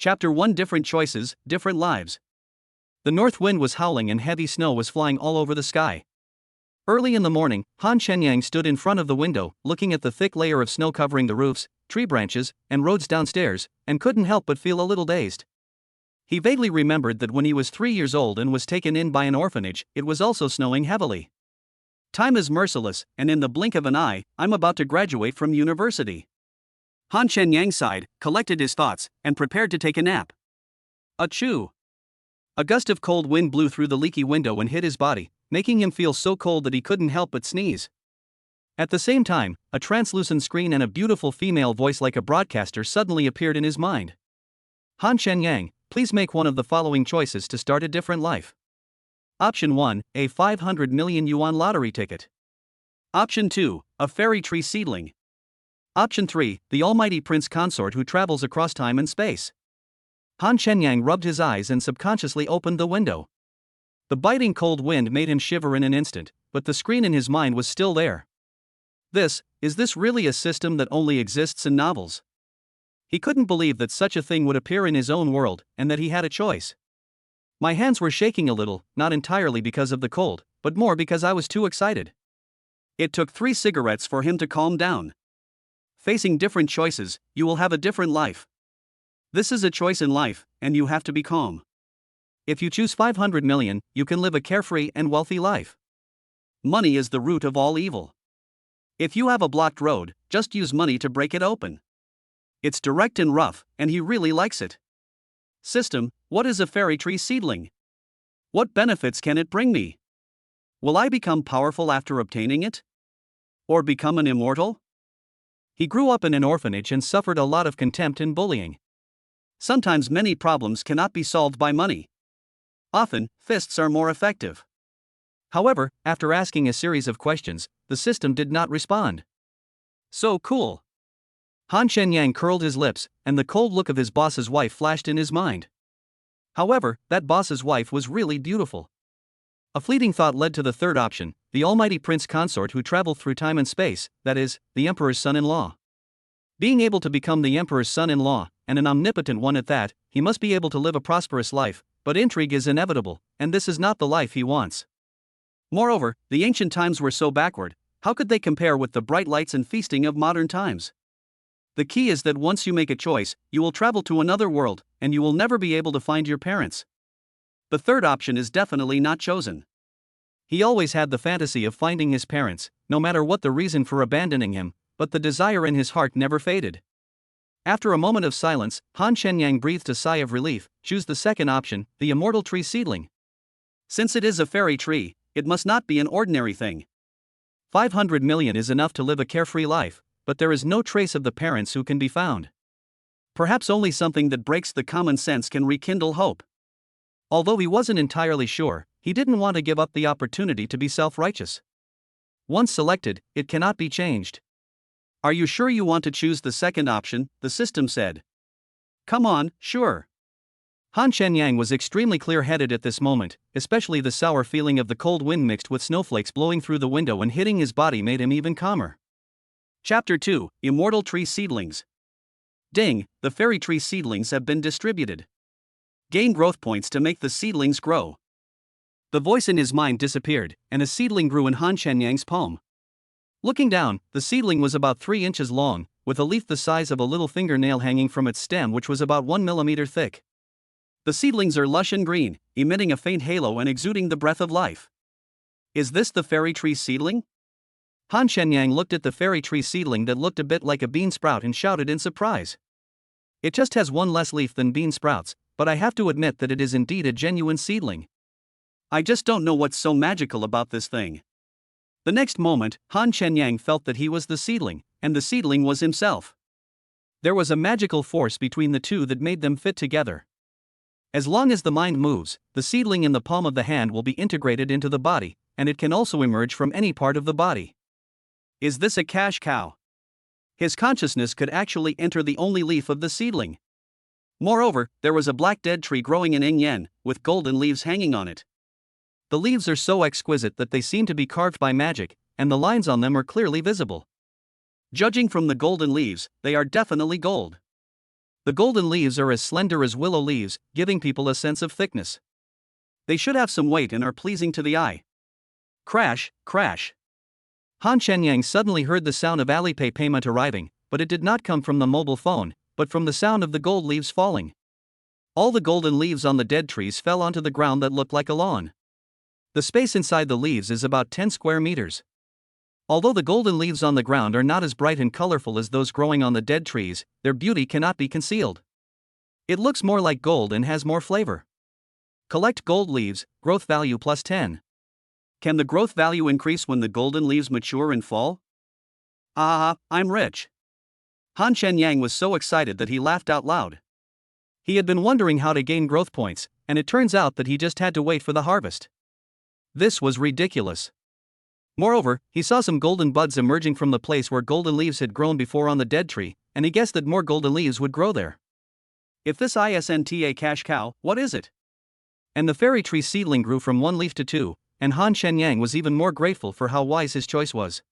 Chapter 1: Different Choices, Different Lives. The north wind was howling and heavy snow was flying all over the sky. Early in the morning, Han Shenyang stood in front of the window, looking at the thick layer of snow covering the roofs, tree branches, and roads downstairs, and couldn't help but feel a little dazed. He vaguely remembered that when he was 3 years old and was taken in by an orphanage, it was also snowing heavily. Time is merciless, and in the blink of an eye, I'm about to graduate from university. Han Shenyang sighed, collected his thoughts, and prepared to take a nap. Achoo! A gust of cold wind blew through the leaky window and hit his body, making him feel so cold that he couldn't help but sneeze. At the same time, a translucent screen and a beautiful female voice like a broadcaster suddenly appeared in his mind. Han Shenyang, please make one of the following choices to start a different life. Option 1, a 500 million yuan lottery ticket. Option 2, a fairy tree seedling. Option 3, the almighty prince consort who travels across time and space. Han Shenyang rubbed his eyes and subconsciously opened the window. The biting cold wind made him shiver in an instant, but the screen in his mind was still there. Is this really a system that only exists in novels? He couldn't believe that such a thing would appear in his own world, and that he had a choice. My hands were shaking a little, not entirely because of the cold, but more because I was too excited. It took 3 cigarettes for him to calm down. Facing different choices, you will have a different life. This is a choice in life, and you have to be calm. If you choose 500 million, you can live a carefree and wealthy life. Money is the root of all evil. If you have a blocked road, just use money to break it open. It's direct and rough, and he really likes it. System: what is a fairy tree seedling? What benefits can it bring me? Will I become powerful after obtaining it? Or become an immortal? He grew up in an orphanage and suffered a lot of contempt and bullying. Sometimes many problems cannot be solved by money. Often, fists are more effective. However, after asking a series of questions, the system did not respond. So cool. Han Shenyang curled his lips, and the cold look of his boss's wife flashed in his mind. However, that boss's wife was really beautiful. A fleeting thought led to the third option, the almighty prince consort who traveled through time and space, that is, the emperor's son-in-law. Being able to become the emperor's son-in-law, and an omnipotent one at that, he must be able to live a prosperous life, but intrigue is inevitable, and this is not the life he wants. Moreover, the ancient times were so backward, how could they compare with the bright lights and feasting of modern times? The key is that once you make a choice, you will travel to another world, and you will never be able to find your parents. The third option is definitely not chosen. He always had the fantasy of finding his parents, no matter what the reason for abandoning him, but the desire in his heart never faded. After a moment of silence, Han Shenyang breathed a sigh of relief. Choose the second option, the immortal tree seedling. Since it is a fairy tree, it must not be an ordinary thing. 500 million is enough to live a carefree life, but there is no trace of the parents who can be found. Perhaps only something that breaks the common sense can rekindle hope. Although he wasn't entirely sure, he didn't want to give up the opportunity to be self-righteous. Once selected, it cannot be changed. Are you sure you want to choose the second option? The system said. Come on, sure. Han Shenyang was extremely clear-headed at this moment, especially the sour feeling of the cold wind mixed with snowflakes blowing through the window and hitting his body made him even calmer. Chapter 2: Immortal Tree Seedlings. Ding, the fairy tree seedlings have been distributed. Gain growth points to make the seedlings grow. The voice in his mind disappeared, and a seedling grew in Han Shenyang's palm. Looking down, the seedling was about 3 inches long, with a leaf the size of a little fingernail hanging from its stem, which was about 1 millimeter thick. The seedlings are lush and green, emitting a faint halo and exuding the breath of life. Is this the fairy tree seedling? Han Shenyang looked at the fairy tree seedling that looked a bit like a bean sprout and shouted in surprise. It just has 1 less leaf than bean sprouts, but I have to admit that it is indeed a genuine seedling. I just don't know what's so magical about this thing. The next moment, Han Shenyang felt that he was the seedling, and the seedling was himself. There was a magical force between the two that made them fit together. As long as the mind moves, the seedling in the palm of the hand will be integrated into the body, and it can also emerge from any part of the body. Is this a cash cow? His consciousness could actually enter the only leaf of the seedling. Moreover, there was a black dead tree growing in Yen, with golden leaves hanging on it. The leaves are so exquisite that they seem to be carved by magic, and the lines on them are clearly visible. Judging from the golden leaves, they are definitely gold. The golden leaves are as slender as willow leaves, giving people a sense of thickness. They should have some weight and are pleasing to the eye. Crash, crash. Han Shenyang suddenly heard the sound of Alipay payment arriving, but it did not come from the mobile phone, but from the sound of the gold leaves falling. All the golden leaves on the dead trees fell onto the ground that looked like a lawn. The space inside the leaves is about 10 square meters. Although the golden leaves on the ground are not as bright and colorful as those growing on the dead trees, their beauty cannot be concealed. It looks more like gold and has more flavor. Collect gold leaves, growth value plus 10. Can the growth value increase when the golden leaves mature and fall? Ah, I'm rich. Han Shenyang was so excited that he laughed out loud. He had been wondering how to gain growth points, and it turns out that he just had to wait for the harvest. This was ridiculous. Moreover, he saw some golden buds emerging from the place where golden leaves had grown before on the dead tree, and he guessed that more golden leaves would grow there. If this isn't a cash cow, what is it? And the fairy tree seedling grew from 1 leaf to 2, and Han Shenyang was even more grateful for how wise his choice was.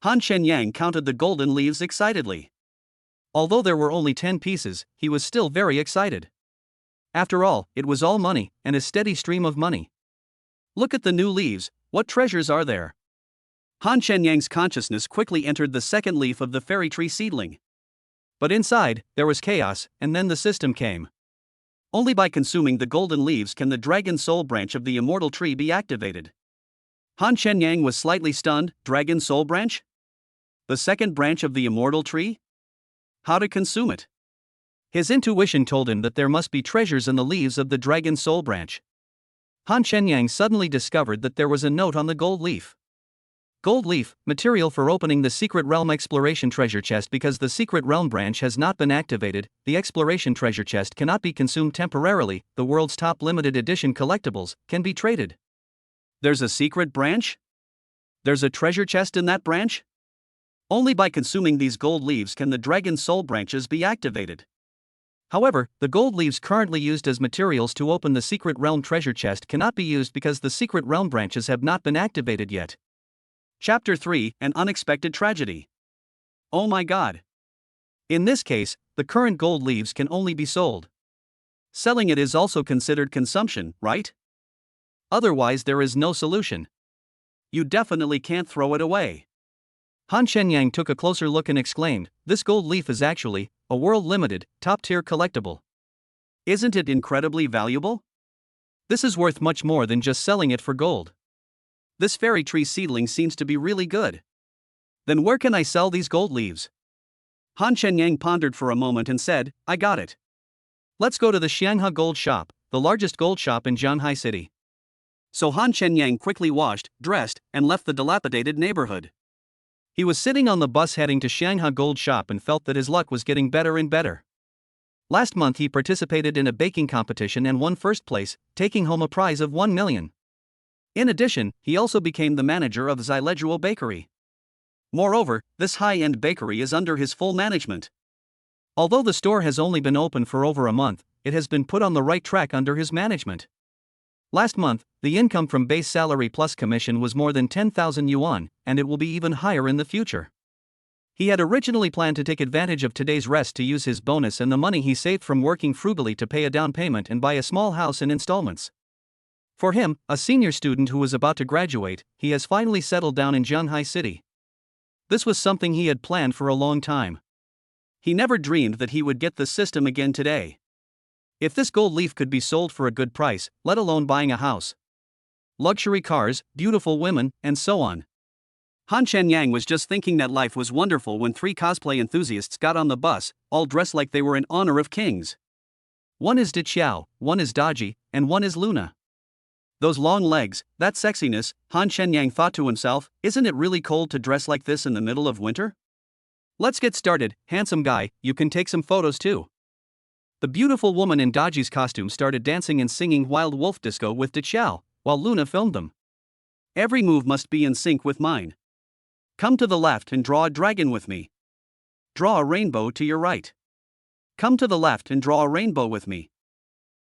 Han Shenyang counted the golden leaves excitedly. Although there were only 10 pieces, he was still very excited. After all, it was all money, and a steady stream of money. Look at the new leaves, what treasures are there? Han Shenyang's consciousness quickly entered the second leaf of the fairy tree seedling. But inside, there was chaos, and then the system came. Only by consuming the golden leaves can the dragon soul branch of the immortal tree be activated. Han Shenyang was slightly stunned. Dragon soul branch? The second branch of the immortal tree? How to consume it? His intuition told him that there must be treasures in the leaves of the dragon soul branch. Han Shenyang suddenly discovered that there was a note on the gold leaf. Gold leaf, material for opening the Secret Realm Exploration Treasure Chest. Because the Secret Realm branch has not been activated, the Exploration Treasure Chest cannot be consumed temporarily. The world's top limited edition collectibles can be traded. There's a secret branch? There's a treasure chest in that branch? Only by consuming these gold leaves can the dragon soul branches be activated. However, the gold leaves currently used as materials to open the Secret Realm treasure chest cannot be used because the Secret Realm branches have not been activated yet. Chapter 3: An Unexpected Tragedy. Oh my god. In this case, the current gold leaves can only be sold. Selling it is also considered consumption, right? Otherwise there is no solution. You definitely can't throw it away. Han Shenyang took a closer look and exclaimed, "This gold leaf is actually a world-limited, top-tier collectible. Isn't it incredibly valuable? This is worth much more than just selling it for gold. This fairy tree seedling seems to be really good. Then where can I sell these gold leaves?" Han Shenyang pondered for a moment and said, "I got it. Let's go to the Xianghe Gold Shop, the largest gold shop in Zhanghai City." So Han Shenyang quickly washed, dressed, and left the dilapidated neighborhood. He was sitting on the bus heading to Xianghe Gold Shop and felt that his luck was getting better and better. Last month he participated in a baking competition and won first place, taking home a prize of 1 million. In addition, he also became the manager of Xilejuo Bakery. Moreover, this high-end bakery is under his full management. Although the store has only been open for over a month, it has been put on the right track under his management. Last month, the income from base salary plus commission was more than 10,000 yuan, and it will be even higher in the future. He had originally planned to take advantage of today's rest to use his bonus and the money he saved from working frugally to pay a down payment and buy a small house in installments. For him, a senior student who was about to graduate, he has finally settled down in Zhanghai City. This was something he had planned for a long time. He never dreamed that he would get the system again today. If this gold leaf could be sold for a good price, let alone buying a house, luxury cars, beautiful women, and so on. Han Shenyang was just thinking that life was wonderful when 3 cosplay enthusiasts got on the bus, all dressed like they were in honor of kings. One is Deqiao, one is Daji, and one is Luna. Those long legs, that sexiness, Han Shenyang thought to himself, isn't it really cold to dress like this in the middle of winter? Let's get started, handsome guy, you can take some photos too. The beautiful woman in Daji's costume started dancing and singing Wild Wolf Disco with Deqiao, while Luna filmed them. Every move must be in sync with mine. Come to the left and draw a dragon with me. Draw a rainbow to your right. Come to the left and draw a rainbow with me.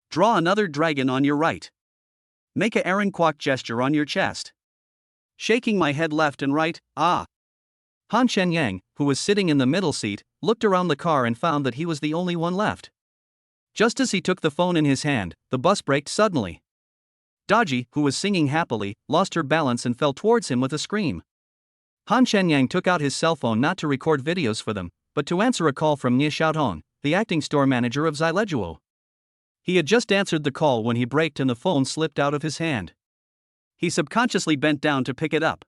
Draw another dragon on your right. Make a Aaron Kwok gesture on your chest. Shaking my head left and right, ah. Han Shenyang, who was sitting in the middle seat, looked around the car and found that he was the only one left. Just as he took the phone in his hand, the bus braked suddenly. Daji, who was singing happily, lost her balance and fell towards him with a scream. Han Shenyang took out his cell phone not to record videos for them, but to answer a call from Nie Xiaotong, the acting store manager of Xileguo. He had just answered the call when he braked and the phone slipped out of his hand. He subconsciously bent down to pick it up.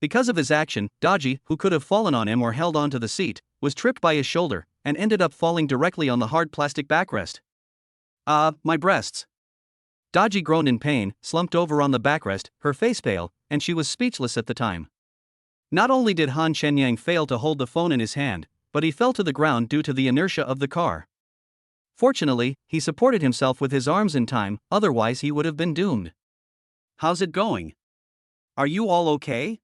Because of his action, Daji, who could have fallen on him or held onto the seat, was tripped by his shoulder and ended up falling directly on the hard plastic backrest. My breasts. Daji groaned in pain, slumped over on the backrest, her face pale, and she was speechless at the time. Not only did Han Shenyang fail to hold the phone in his hand, but he fell to the ground due to the inertia of the car. Fortunately, he supported himself with his arms in time, otherwise he would have been doomed. "How's it going? Are you all okay?"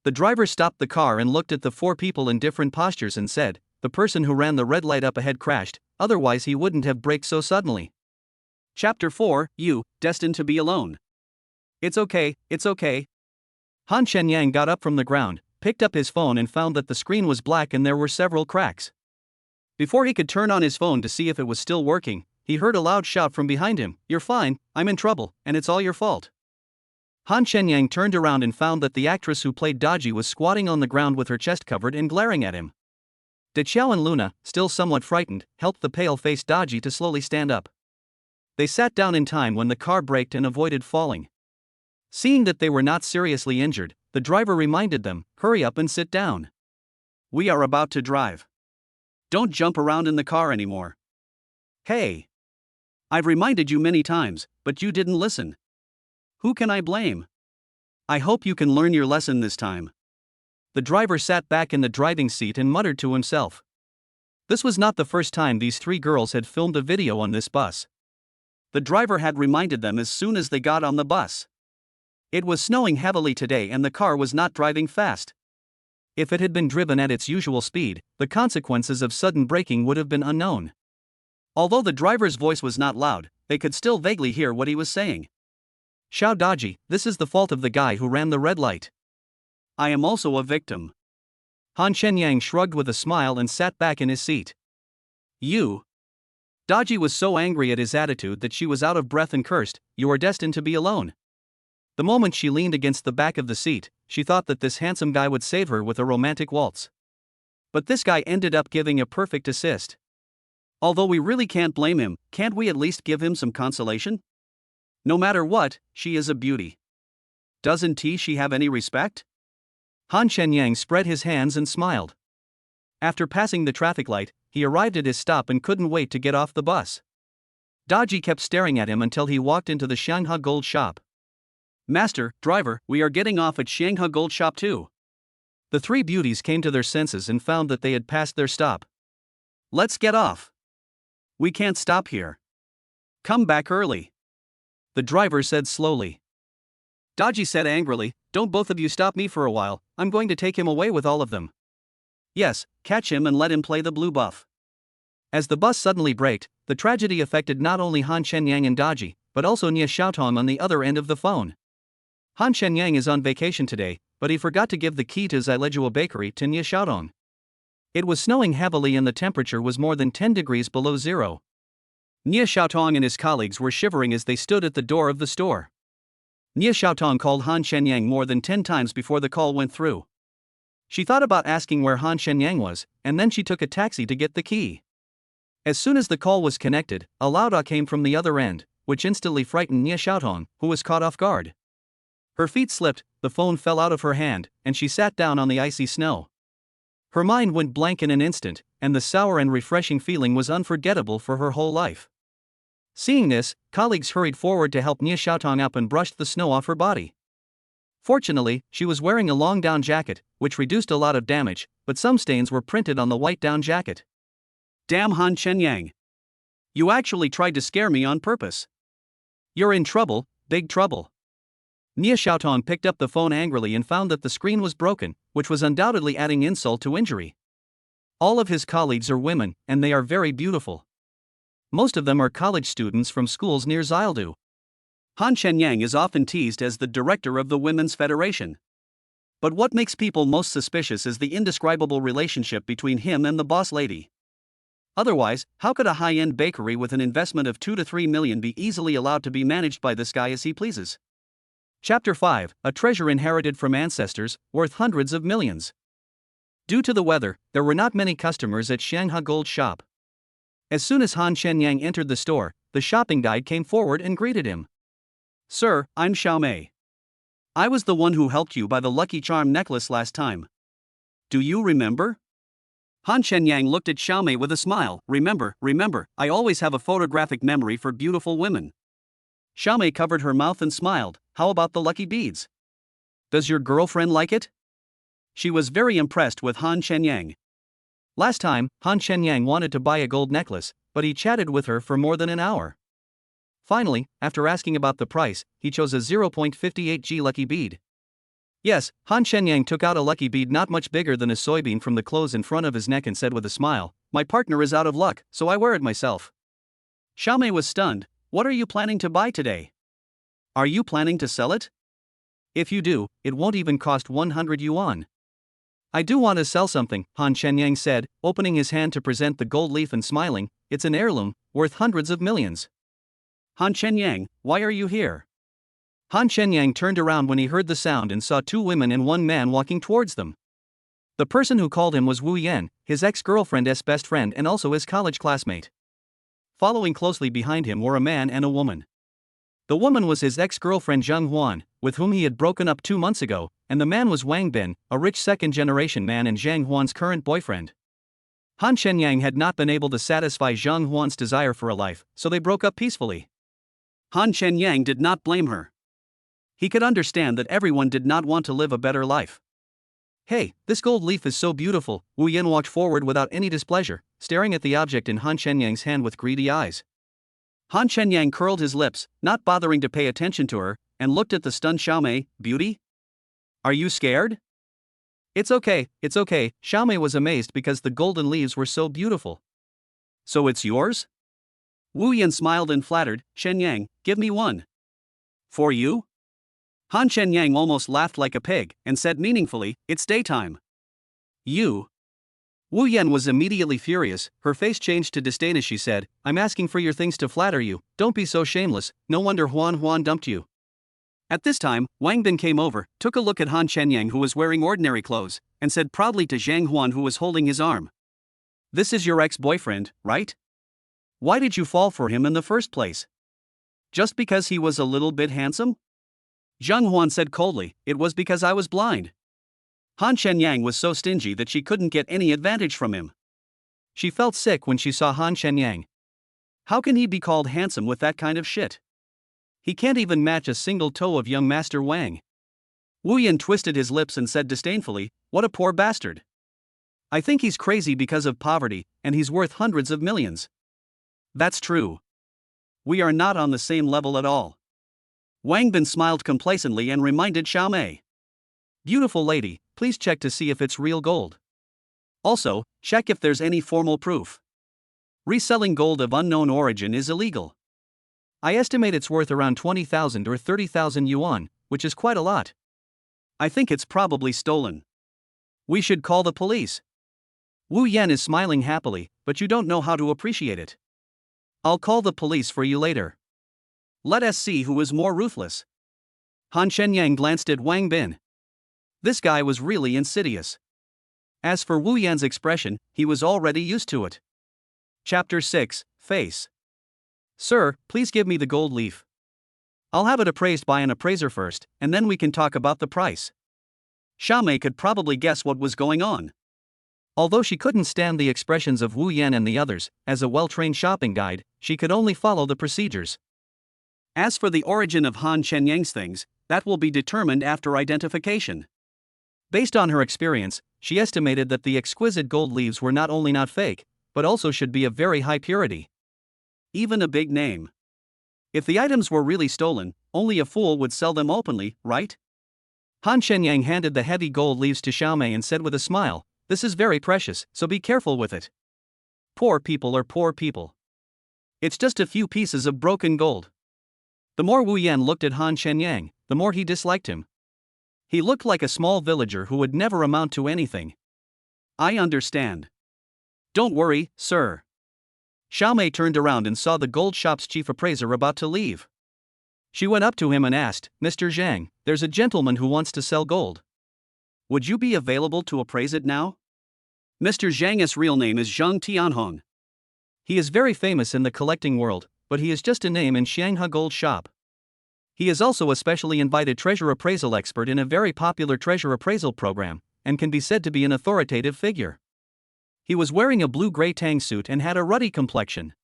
The driver stopped the car and looked at the four people in different postures and said, "The person who ran the red light up ahead crashed, otherwise he wouldn't have braked so suddenly." Chapter 4, You, Destined to be Alone. It's okay. Han Shenyang got up from the ground, picked up his phone and found that the screen was black and there were several cracks. Before he could turn on his phone to see if it was still working, he heard a loud shout from behind him, "You're fine, I'm in trouble, and it's all your fault." Han Shenyang turned around and found that the actress who played Daji was squatting on the ground with her chest covered and glaring at him. De Qiao and Luna, still somewhat frightened, helped the pale-faced Daji to slowly stand up. They sat down in time when the car braked and avoided falling. Seeing that they were not seriously injured, the driver reminded them, "Hurry up and sit down. We are about to drive. Don't jump around in the car anymore." "Hey. I've reminded you many times, but you didn't listen. Who can I blame? I hope you can learn your lesson this time." The driver sat back in the driving seat and muttered to himself. This was not the first time these three girls had filmed a video on this bus. The driver had reminded them as soon as they got on the bus. It was snowing heavily today and the car was not driving fast. If it had been driven at its usual speed, the consequences of sudden braking would have been unknown. Although the driver's voice was not loud, they could still vaguely hear what he was saying. "Xiao Daji, this is the fault of the guy who ran the red light. I am also a victim." Han Shenyang shrugged with a smile and sat back in his seat. "You." Daji was so angry at his attitude that she was out of breath and cursed, "You are destined to be alone." The moment she leaned against the back of the seat, she thought that this handsome guy would save her with a romantic waltz. But this guy ended up giving a perfect assist. Although we really can't blame him, can't we at least give him some consolation? No matter what, she is a beauty. Doesn't she have any respect? Han Shenyang spread his hands and smiled. After passing the traffic light, he arrived at his stop and couldn't wait to get off the bus. Daji kept staring at him until he walked into the Shanghai Gold Shop. "Master, driver, we are getting off at Shanghai Gold Shop too." The three beauties came to their senses and found that they had passed their stop. "Let's get off. We can't stop here. Come back early," the driver said slowly. Daji said angrily, "Don't both of you stop me for a while, I'm going to take him away with all of them." "Yes, catch him and let him play the blue buff." As the bus suddenly braked, the tragedy affected not only Han Shenyang and Daji, but also Nie Xiaotong on the other end of the phone. Han Shenyang is on vacation today, but he forgot to give the key to Xileguo Bakery to Nie Xiaotong. It was snowing heavily and the temperature was more than 10 degrees below zero. Nie Xiaotong and his colleagues were shivering as they stood at the door of the store. Nie Xiaotong called Han Shenyang more than 10 times before the call went through. She thought about asking where Han Shenyang was, and then she took a taxi to get the key. As soon as the call was connected, a loud "ah" came from the other end, which instantly frightened Nie Xiaotong, who was caught off guard. Her feet slipped, the phone fell out of her hand, and she sat down on the icy snow. Her mind went blank in an instant, and the sour and refreshing feeling was unforgettable for her whole life. Seeing this, colleagues hurried forward to help Nie Xiaotong up and brushed the snow off her body. Fortunately, she was wearing a long down jacket, which reduced a lot of damage, but some stains were printed on the white down jacket. "Damn Han Shenyang. You actually tried to scare me on purpose. You're in trouble, big trouble." Nie Xiaotong picked up the phone angrily and found that the screen was broken, which was undoubtedly adding insult to injury. All of his colleagues are women, and they are very beautiful. Most of them are college students from schools near Xileguo. Han Shenyang is often teased as the director of the Women's Federation. But what makes people most suspicious is the indescribable relationship between him and the boss lady. Otherwise, how could a high-end bakery with an investment of 2 to 3 million be easily allowed to be managed by this guy as he pleases? Chapter 5, a treasure inherited from ancestors, worth hundreds of millions. Due to the weather, there were not many customers at Shanghai Gold's shop. As soon as Han Shenyang entered the store, the shopping guide came forward and greeted him. "Sir, I'm Xiaomei. I was the one who helped you buy the Lucky Charm necklace last time. Do you remember?" Han Shenyang looked at Xiaomei with a smile. Remember, I always have a photographic memory for beautiful women." Xiaomei covered her mouth and smiled. "How about the lucky beads? Does your girlfriend like it?" She was very impressed with Han Shenyang. Last time, Han Shenyang wanted to buy a gold necklace, but he chatted with her for more than an hour. Finally, after asking about the price, he chose a 0.58G lucky bead. Yes, Han Shenyang took out a lucky bead not much bigger than a soybean from the clothes in front of his neck and said with a smile, "My partner is out of luck, so I wear it myself." Xiaomei was stunned. "What are you planning to buy today? Are you planning to sell it? If you do, it won't even cost 100 yuan. "I do want to sell something," Han Shenyang said, opening his hand to present the gold leaf and smiling. "It's an heirloom, worth hundreds of millions." "Han Shenyang, why are you here?" Han Shenyang turned around when he heard the sound and saw 2 women and 1 man walking towards them. The person who called him was Wu Yan, his ex-girlfriend's best friend and also his college classmate. Following closely behind him were a man and a woman. The woman was his ex-girlfriend Zheng Huan, with whom he had broken up 2 months ago, and the man was Wang Bin, a rich second-generation man and Zhang Huan's current boyfriend. Han Shenyang had not been able to satisfy Zheng Huan's desire for a life, so they broke up peacefully. Han Shenyang did not blame her. He could understand that everyone did not want to live a better life. "Hey, this gold leaf is so beautiful." Wu Yan walked forward without any displeasure, staring at the object in Han Shenyang's hand with greedy eyes. Han Shenyang curled his lips, not bothering to pay attention to her, and looked at the stunned Xiaomei. "Beauty? Are you scared?" It's okay. Xiaomei was amazed because the golden leaves were so beautiful. "So it's yours?" Wu Yan smiled and flattered. "Shenyang, give me one." "For you?" Han Shenyang almost laughed like a pig, and said meaningfully, "It's daytime." "You?" Wu Yan was immediately furious. Her face changed to disdain as she said, "I'm asking for your things to flatter you, don't be so shameless, no wonder Huan dumped you." At this time, Wang Bin came over, took a look at Han Shenyang who was wearing ordinary clothes, and said proudly to Zhang Huan who was holding his arm, "This is your ex-boyfriend, right? Why did you fall for him in the first place? Just because he was a little bit handsome?" Zhang Huan said coldly, "It was because I was blind." Han Shenyang was so stingy that she couldn't get any advantage from him. She felt sick when she saw Han Shenyang. How can he be called handsome with that kind of shit? He can't even match a single toe of young Master Wang. Wu Yan twisted his lips and said disdainfully, "What a poor bastard. I think he's crazy because of poverty, and he's worth hundreds of millions." "That's true. We are not on the same level at all." Wang Bin smiled complacently and reminded Xiaomei, "Beautiful lady, please check to see if it's real gold. Also, check if there's any formal proof. Reselling gold of unknown origin is illegal. I estimate it's worth around 20,000 or 30,000 yuan, which is quite a lot. I think it's probably stolen. We should call the police." Wu Yan is smiling happily, "But you don't know how to appreciate it. I'll call the police for you later. Let us see who is more ruthless." Han Shenyang glanced at Wang Bin. This guy was really insidious. As for Wu Yan's expression, he was already used to it. Chapter 6, Face. "Sir, please give me the gold leaf. I'll have it appraised by an appraiser first, and then we can talk about the price." Xiaomei could probably guess what was going on. Although she couldn't stand the expressions of Wu Yan and the others, as a well-trained shopping guide, she could only follow the procedures. As for the origin of Han Shenyang's things, that will be determined after identification. Based on her experience, she estimated that the exquisite gold leaves were not only not fake, but also should be of very high purity. Even a big name. If the items were really stolen, only a fool would sell them openly, right? Han Shenyang handed the heavy gold leaves to Xiaomei and said with a smile, "This is very precious, so be careful with it. Poor people are poor people. It's just a few pieces of broken gold." The more Wu Yan looked at Han Shenyang, the more he disliked him. He looked like a small villager who would never amount to anything. I understand. Don't worry, sir. Xiaomei turned around and saw the gold shop's chief appraiser about to leave. She went up to him and asked, Mr. Zhang, there's a gentleman who wants to sell gold. Would you be available to appraise it now? Mr. Zhang's real name is Zhang Tianhong. He is very famous in the collecting world, but he is just a name in Shanghai Gold Shop. He is also a specially invited treasure appraisal expert in a very popular treasure appraisal program, and can be said to be an authoritative figure. He was wearing a blue-gray tang suit and had a ruddy complexion.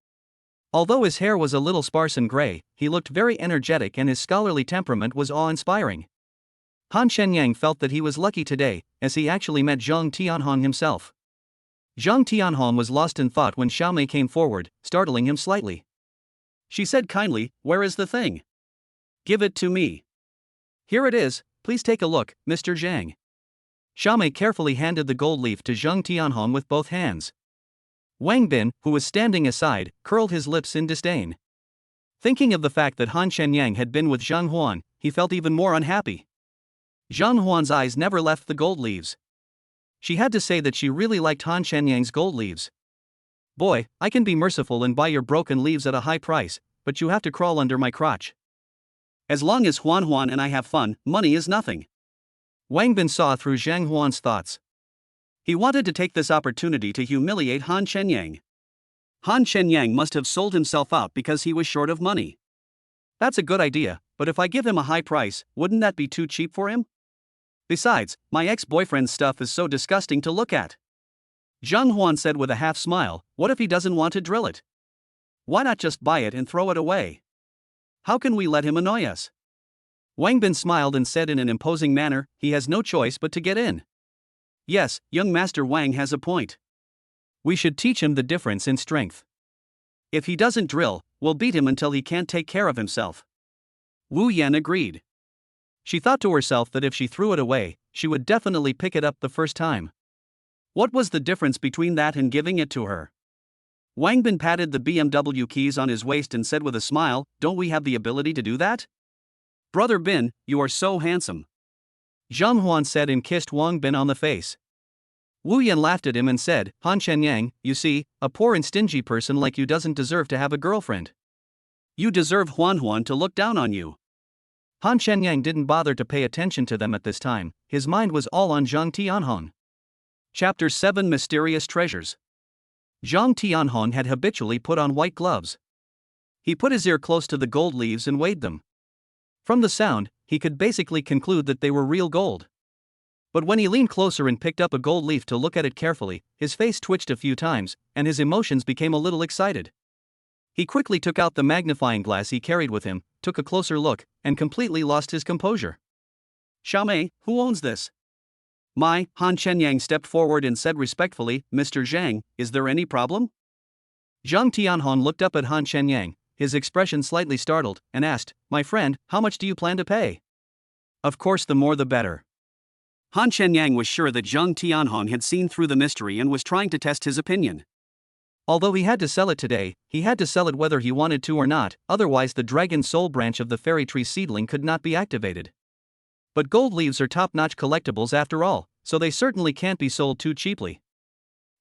Although his hair was a little sparse and gray, he looked very energetic and his scholarly temperament was awe-inspiring. Han Shenyang felt that he was lucky today, as he actually met Zhang Tianhong himself. Zhang Tianhong was lost in thought when Xiaomei came forward, startling him slightly. She said kindly, "Where is the thing? Give it to me." "Here it is, please take a look, Mr. Zhang." Xiaomei carefully handed the gold leaf to Zhang Tianhong with both hands. Wang Bin, who was standing aside, curled his lips in disdain. Thinking of the fact that Han Shenyang had been with Zhang Huan, he felt even more unhappy. Zhang Huan's eyes never left the gold leaves. She had to say that she really liked Han Shenyang's gold leaves. "Boy, I can be merciful and buy your broken leaves at a high price, but you have to crawl under my crotch. As long as Huan and I have fun, money is nothing." Wang Bin saw through Zhang Huan's thoughts. He wanted to take this opportunity to humiliate Han Shenyang. Han Shenyang must have sold himself out because he was short of money. That's a good idea, but if I give him a high price, wouldn't that be too cheap for him? Besides, my ex-boyfriend's stuff is so disgusting to look at. Zhang Huan said with a half smile, "What if he doesn't want to drill it? Why not just buy it and throw it away? How can we let him annoy us?" Wang Bin smiled and said in an imposing manner, "He has no choice but to get in." Yes, young Master Wang has a point. We should teach him the difference in strength. If he doesn't drill, we'll beat him until he can't take care of himself. Wu Yan agreed. She thought to herself that if she threw it away, she would definitely pick it up the first time. What was the difference between that and giving it to her? Wang Bin patted the BMW keys on his waist and said with a smile, "Don't we have the ability to do that? Brother Bin, you are so handsome." Zhang Huan said and kissed Wang Bin on the face. Wu Yan laughed at him and said, "Han Shenyang, you see, a poor and stingy person like you doesn't deserve to have a girlfriend. You deserve Huan to look down on you." Han Shenyang didn't bother to pay attention to them at this time, his mind was all on Zhang Tianhong. Chapter 7 Mysterious Treasures. Zhang Tianhong had habitually put on white gloves. He put his ear close to the gold leaves and weighed them. From the sound, he could basically conclude that they were real gold. But when he leaned closer and picked up a gold leaf to look at it carefully, his face twitched a few times, and his emotions became a little excited. He quickly took out the magnifying glass he carried with him, took a closer look, and completely lost his composure. "Xiaomei, who owns this?" Han Shenyang stepped forward and said respectfully, "Mr. Zhang, is there any problem?" Zhang Tianhong looked up at Han Shenyang, his expression slightly startled, and asked, "My friend, how much do you plan to pay?" "Of course, the more the better." Han Shenyang was sure that Zhang Tianhong had seen through the mystery and was trying to test his opinion. Although he had to sell it today, he had to sell it whether he wanted to or not, otherwise the dragon soul branch of the fairy tree seedling could not be activated. But gold leaves are top-notch collectibles after all, so they certainly can't be sold too cheaply.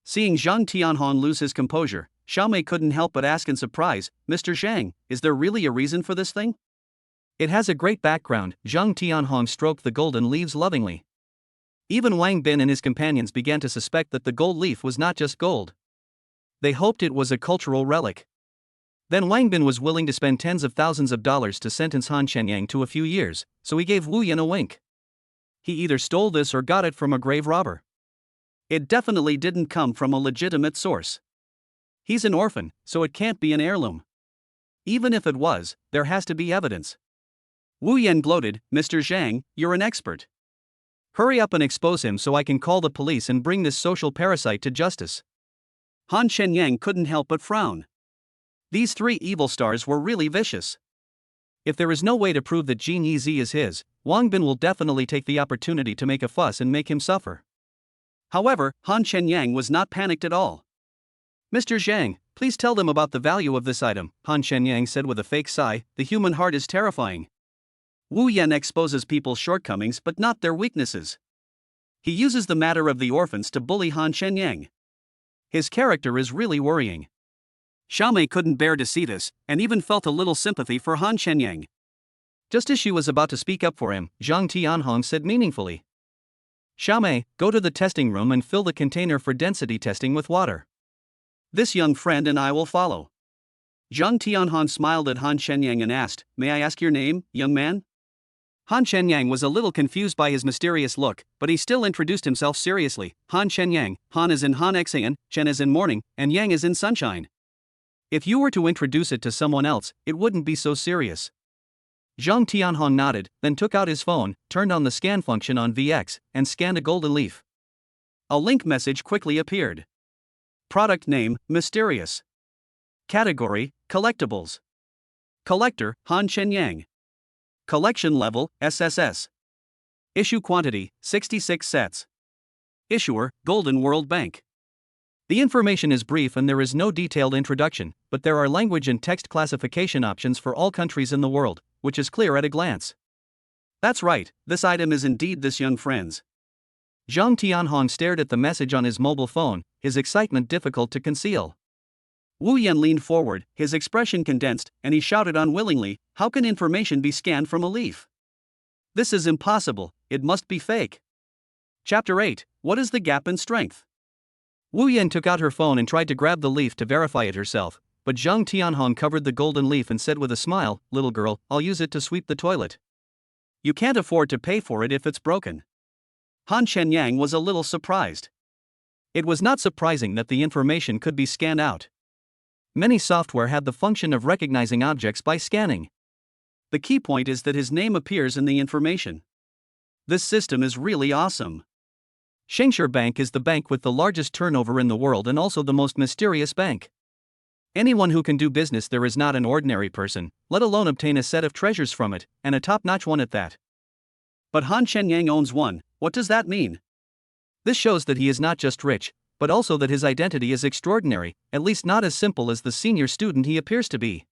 Seeing Zhang Tianhong lose his composure, Xiaomei couldn't help but ask in surprise, "Mr. Zhang, is there really a reason for this thing?" "It has a great background." Zhang Tianhong stroked the golden leaves lovingly. Even Wang Bin and his companions began to suspect that the gold leaf was not just gold. They hoped it was a cultural relic. Then Wang Bin was willing to spend tens of thousands of dollars to sentence Han Shenyang to a few years, so he gave Wu Yan a wink. He either stole this or got it from a grave robber. It definitely didn't come from a legitimate source. He's an orphan, so it can't be an heirloom. Even if it was, there has to be evidence. Wu Yan gloated, "Mr. Zhang, you're an expert. Hurry up and expose him so I can call the police and bring this social parasite to justice." Han Shenyang couldn't help but frown. These three evil stars were really vicious. If there is no way to prove that Jin Yizi is his, Wang Bin will definitely take the opportunity to make a fuss and make him suffer. However, Han Shenyang was not panicked at all. "Mr. Zhang, please tell them about the value of this item," Han Shenyang said with a fake sigh, "the human heart is terrifying." Wu Yan exposes people's shortcomings but not their weaknesses. He uses the matter of the orphans to bully Han Shenyang. His character is really worrying. Xiaomei couldn't bear to see this, and even felt a little sympathy for Han Shenyang. Just as she was about to speak up for him, Zhang Tianhong said meaningfully, "Xiaomei, go to the testing room and fill the container for density testing with water. This young friend and I will follow." Zhang Tianhong smiled at Han Shenyang and asked, "May I ask your name, young man?" Han Shenyang was a little confused by his mysterious look, but he still introduced himself seriously. "Han Shenyang, Han is in Han Xian, Shen is in morning, and Yang is in sunshine. If you were to introduce it to someone else, it wouldn't be so serious." Zhang Tianhong nodded, then took out his phone, turned on the scan function on VX, and scanned a golden leaf. A link message quickly appeared. Product name, Mysterious. Category, Collectibles. Collector, Han Shenyang. Collection level, SSS. Issue quantity, 66 sets. Issuer, Golden World Bank. The information is brief and there is no detailed introduction, but there are language and text classification options for all countries in the world, which is clear at a glance. That's right, this item is indeed this young friend's. Zhang Tianhong stared at the message on his mobile phone, his excitement difficult to conceal. Wu Yan leaned forward, his expression condensed, and he shouted unwillingly, "How can information be scanned from a leaf? This is impossible, it must be fake." Chapter 8, What is the gap in strength? Wu Yan took out her phone and tried to grab the leaf to verify it herself, but Zhang Tianhong covered the golden leaf and said with a smile, "Little girl, I'll use it to sweep the toilet. You can't afford to pay for it if it's broken." Han Shenyang was a little surprised. It was not surprising that the information could be scanned out. Many software had the function of recognizing objects by scanning. The key point is that his name appears in the information. This system is really awesome. Shengshi Bank is the bank with the largest turnover in the world and also the most mysterious bank. Anyone who can do business there is not an ordinary person, let alone obtain a set of treasures from it, and a top-notch one at that. But Han Shenyang owns one. What does that mean? This shows that he is not just rich, but also that his identity is extraordinary, at least not as simple as the senior student he appears to be.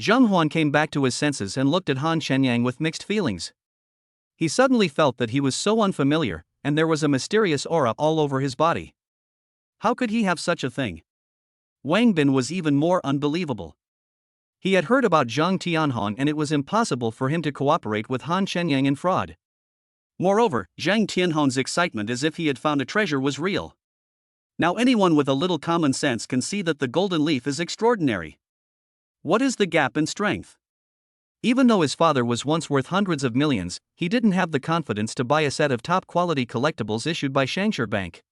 Zhang Huan came back to his senses and looked at Han Shenyang with mixed feelings. He suddenly felt that he was so unfamiliar, and there was a mysterious aura all over his body. How could he have such a thing? Wang Bin was even more unbelievable. He had heard about Zhang Tianhong and it was impossible for him to cooperate with Han Shenyang in fraud. Moreover, Zhang Tianhong's excitement as if he had found a treasure was real. Now anyone with a little common sense can see that the golden leaf is extraordinary. What is the gap in strength? Even though his father was once worth hundreds of millions, he didn't have the confidence to buy a set of top-quality collectibles issued by Shengshi Bank.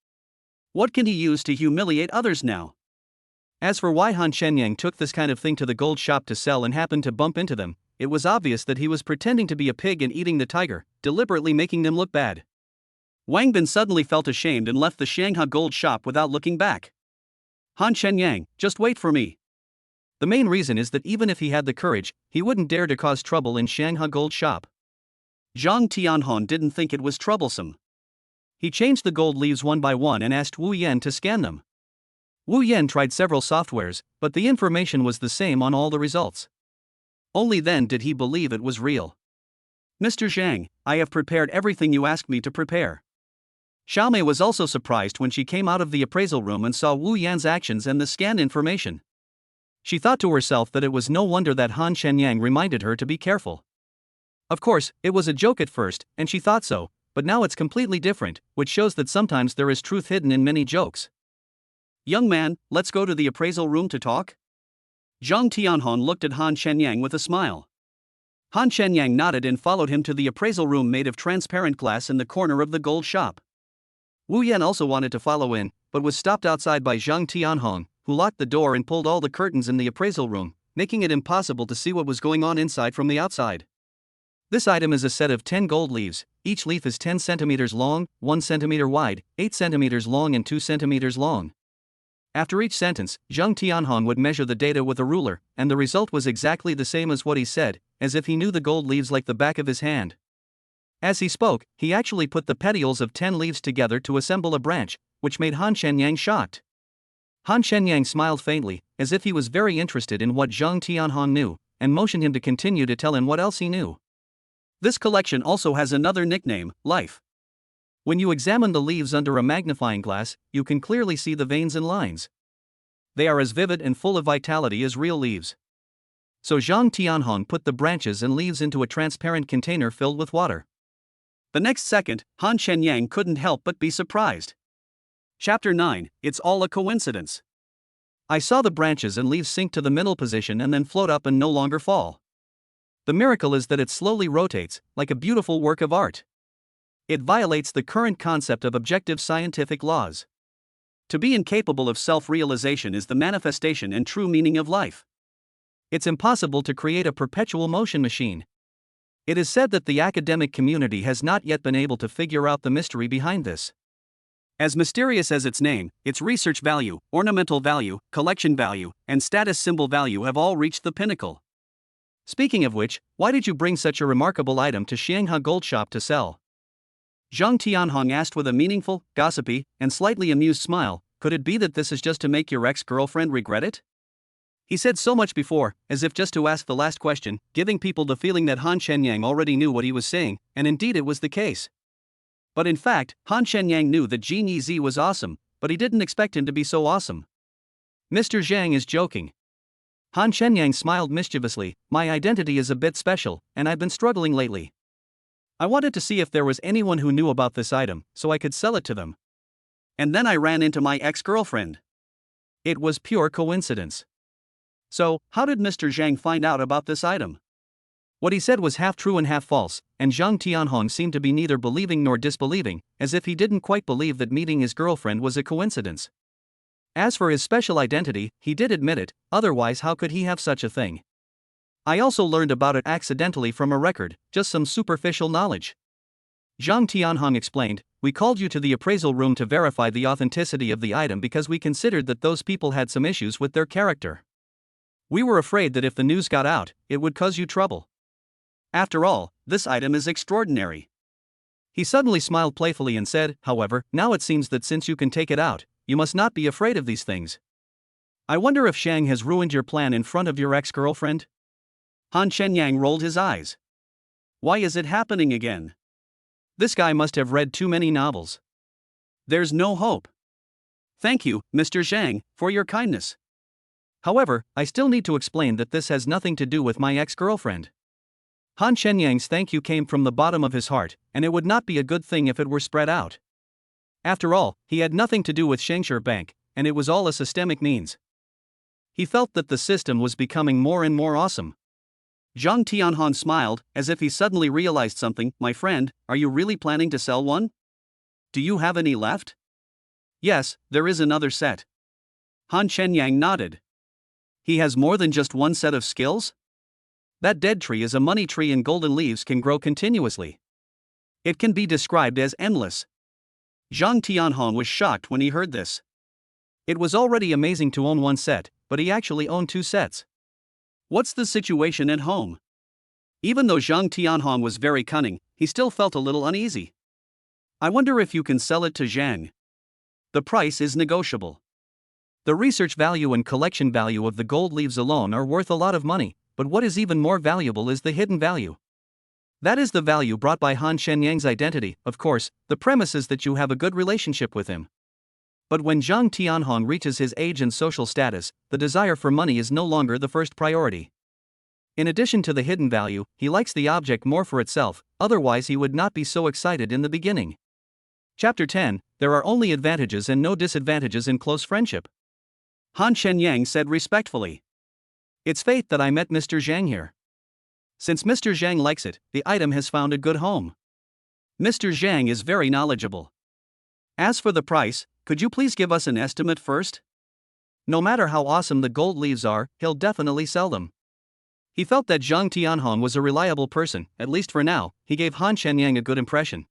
What can he use to humiliate others now? As for why Han Shenyang took this kind of thing to the gold shop to sell and happened to bump into them, it was obvious that he was pretending to be a pig and eating the tiger, deliberately making them look bad. Wang Bin suddenly felt ashamed and left the Shanghai gold shop without looking back. Han Shenyang, just wait for me. The main reason is that even if he had the courage, he wouldn't dare to cause trouble in Shanghai gold shop. Zhang Tianhong didn't think it was troublesome. He changed the gold leaves one by one and asked Wu Yan to scan them. Wu Yan tried several softwares, but the information was the same on all the results. Only then did he believe it was real. "Mr. Zhang, I have prepared everything you asked me to prepare." Xiaomei was also surprised when she came out of the appraisal room and saw Wu Yan's actions and the scanned information. She thought to herself that it was no wonder that Han Shenyang reminded her to be careful. Of course, it was a joke at first, and she thought so, but now it's completely different, which shows that sometimes there is truth hidden in many jokes. "Young man, let's go to the appraisal room to talk?" Zhang Tianhong looked at Han Shenyang with a smile. Han Shenyang nodded and followed him to the appraisal room made of transparent glass in the corner of the gold shop. Wu Yan also wanted to follow in, but was stopped outside by Zhang Tianhong, who locked the door and pulled all the curtains in the appraisal room, making it impossible to see what was going on inside from the outside. This item is a set of 10 gold leaves. Each leaf is 10 centimeters long, 1 centimeter wide, 8 centimeters long and 2 centimeters long. After each sentence, Zhang Tianhong would measure the data with a ruler, and the result was exactly the same as what he said, as if he knew the gold leaves like the back of his hand. As he spoke, he actually put the petioles of 10 leaves together to assemble a branch, which made Han Shenyang shocked. Han Shenyang smiled faintly, as if he was very interested in what Zhang Tianhong knew, and motioned him to continue to tell him what else he knew. This collection also has another nickname, Life. When you examine the leaves under a magnifying glass, you can clearly see the veins and lines. They are as vivid and full of vitality as real leaves. So Zhang Tianhong put the branches and leaves into a transparent container filled with water. The next second, Han Shenyang couldn't help but be surprised. Chapter 9, It's All a Coincidence. I saw the branches and leaves sink to the middle position and then float up and no longer fall. The miracle is that it slowly rotates, like a beautiful work of art. It violates the current concept of objective scientific laws. To be incapable of self-realization is the manifestation and true meaning of life. It's impossible to create a perpetual motion machine. It is said that the academic community has not yet been able to figure out the mystery behind this. As mysterious as its name, its research value, ornamental value, collection value, and status symbol value have all reached the pinnacle. Speaking of which, why did you bring such a remarkable item to Xianghe Gold Shop to sell? Zhang Tianhong asked with a meaningful, gossipy, and slightly amused smile. Could it be that this is just to make your ex-girlfriend regret it? He said so much before, as if just to ask the last question, giving people the feeling that Han Shenyang already knew what he was saying, and indeed it was the case. But in fact, Han Shenyang knew that Jin Yizi was awesome, but he didn't expect him to be so awesome. Mr. Zhang is joking. Han Shenyang smiled mischievously. My identity is a bit special, and I've been struggling lately. I wanted to see if there was anyone who knew about this item, so I could sell it to them. And then I ran into my ex-girlfriend. It was pure coincidence. So, how did Mr. Zhang find out about this item? What he said was half true and half false, and Zhang Tianhong seemed to be neither believing nor disbelieving, as if he didn't quite believe that meeting his girlfriend was a coincidence. As for his special identity, he did admit it, otherwise how could he have such a thing? I also learned about it accidentally from a record, just some superficial knowledge. Zhang Tianhong explained, we called you to the appraisal room to verify the authenticity of the item because we considered that those people had some issues with their character. We were afraid that if the news got out, it would cause you trouble. After all, this item is extraordinary. He suddenly smiled playfully and said, however, now it seems that since you can take it out, you must not be afraid of these things. I wonder if Shang has ruined your plan in front of your ex-girlfriend? Han Shenyang rolled his eyes. Why is it happening again? This guy must have read too many novels. There's no hope. Thank you, Mr. Zhang, for your kindness. However, I still need to explain that this has nothing to do with my ex-girlfriend. Han Shenyang's thank you came from the bottom of his heart, and it would not be a good thing if it were spread out. After all, he had nothing to do with Shengshi Bank, and it was all a systemic means. He felt that the system was becoming more and more awesome. Zhang Tianhong smiled, as if he suddenly realized something. My friend, are you really planning to sell one? Do you have any left? Yes, there is another set. Han Shenyang nodded. He has more than just one set of skills? That dead tree is a money tree and golden leaves can grow continuously. It can be described as endless. Zhang Tianhong was shocked when he heard this. It was already amazing to own one set, but he actually owned two sets. What's the situation at home? Even though Zhang Tianhong was very cunning, he still felt a little uneasy. I wonder if you can sell it to Zhang. The price is negotiable. The research value and collection value of the gold leaves alone are worth a lot of money, but what is even more valuable is the hidden value. That is the value brought by Han Shenyang's identity. Of course, the premise is that you have a good relationship with him. But when Zhang Tianhong reaches his age and social status, the desire for money is no longer the first priority. In addition to the hidden value, he likes the object more for itself, otherwise he would not be so excited in the beginning. Chapter 10, There are only advantages and no disadvantages in close friendship. Han Shenyang said respectfully. It's fate that I met Mr. Zhang here. Since Mr. Zhang likes it, the item has found a good home. Mr. Zhang is very knowledgeable. As for the price, could you please give us an estimate first? No matter how awesome the gold leaves are, he'll definitely sell them. He felt that Zhang Tianhong was a reliable person, at least for now. He gave Han Shenyang a good impression.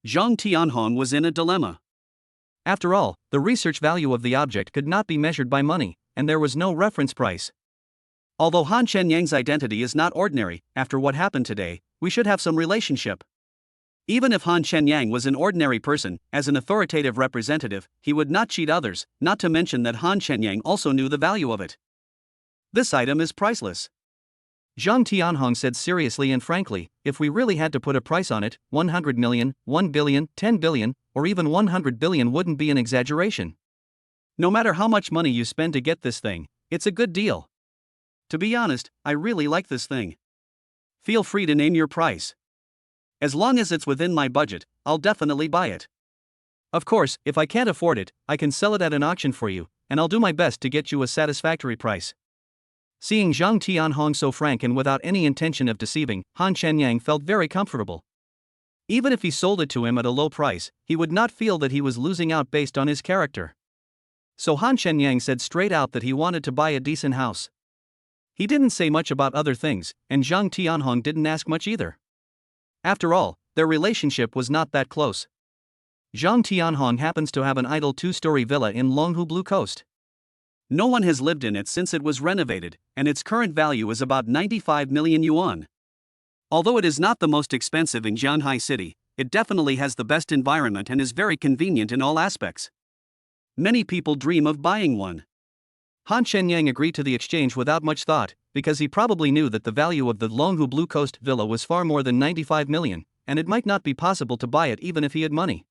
Zhang Tianhong was in a dilemma. After all, the research value of the object could not be measured by money, and there was no reference price. Although Han Shenyang's identity is not ordinary, after what happened today, we should have some relationship. Even if Han Shenyang was an ordinary person, as an authoritative representative, he would not cheat others, not to mention that Han Shenyang also knew the value of it. This item is priceless. Zhang Tianhong said seriously and frankly, if we really had to put a price on it, 100 million, 1 billion, 10 billion, or even 100 billion wouldn't be an exaggeration. No matter how much money you spend to get this thing, it's a good deal. To be honest, I really like this thing. Feel free to name your price. As long as it's within my budget, I'll definitely buy it. Of course, if I can't afford it, I can sell it at an auction for you, and I'll do my best to get you a satisfactory price. Seeing Zhang Tianhong so frank and without any intention of deceiving, Han Shenyang felt very comfortable. Even if he sold it to him at a low price, he would not feel that he was losing out based on his character. So Han Shenyang said straight out that he wanted to buy a decent house. He didn't say much about other things, and Zhang Tianhong didn't ask much either. After all, their relationship was not that close. Zhang Tianhong happens to have an idle 2-story villa in Longhu Blue Coast. No one has lived in it since it was renovated, and its current value is about 95 million yuan. Although it is not the most expensive in Jianhai City, it definitely has the best environment and is very convenient in all aspects. Many people dream of buying one. Han Shenyang agreed to the exchange without much thought, because he probably knew that the value of the Longhu Blue Coast villa was far more than 95 million, and it might not be possible to buy it even if he had money.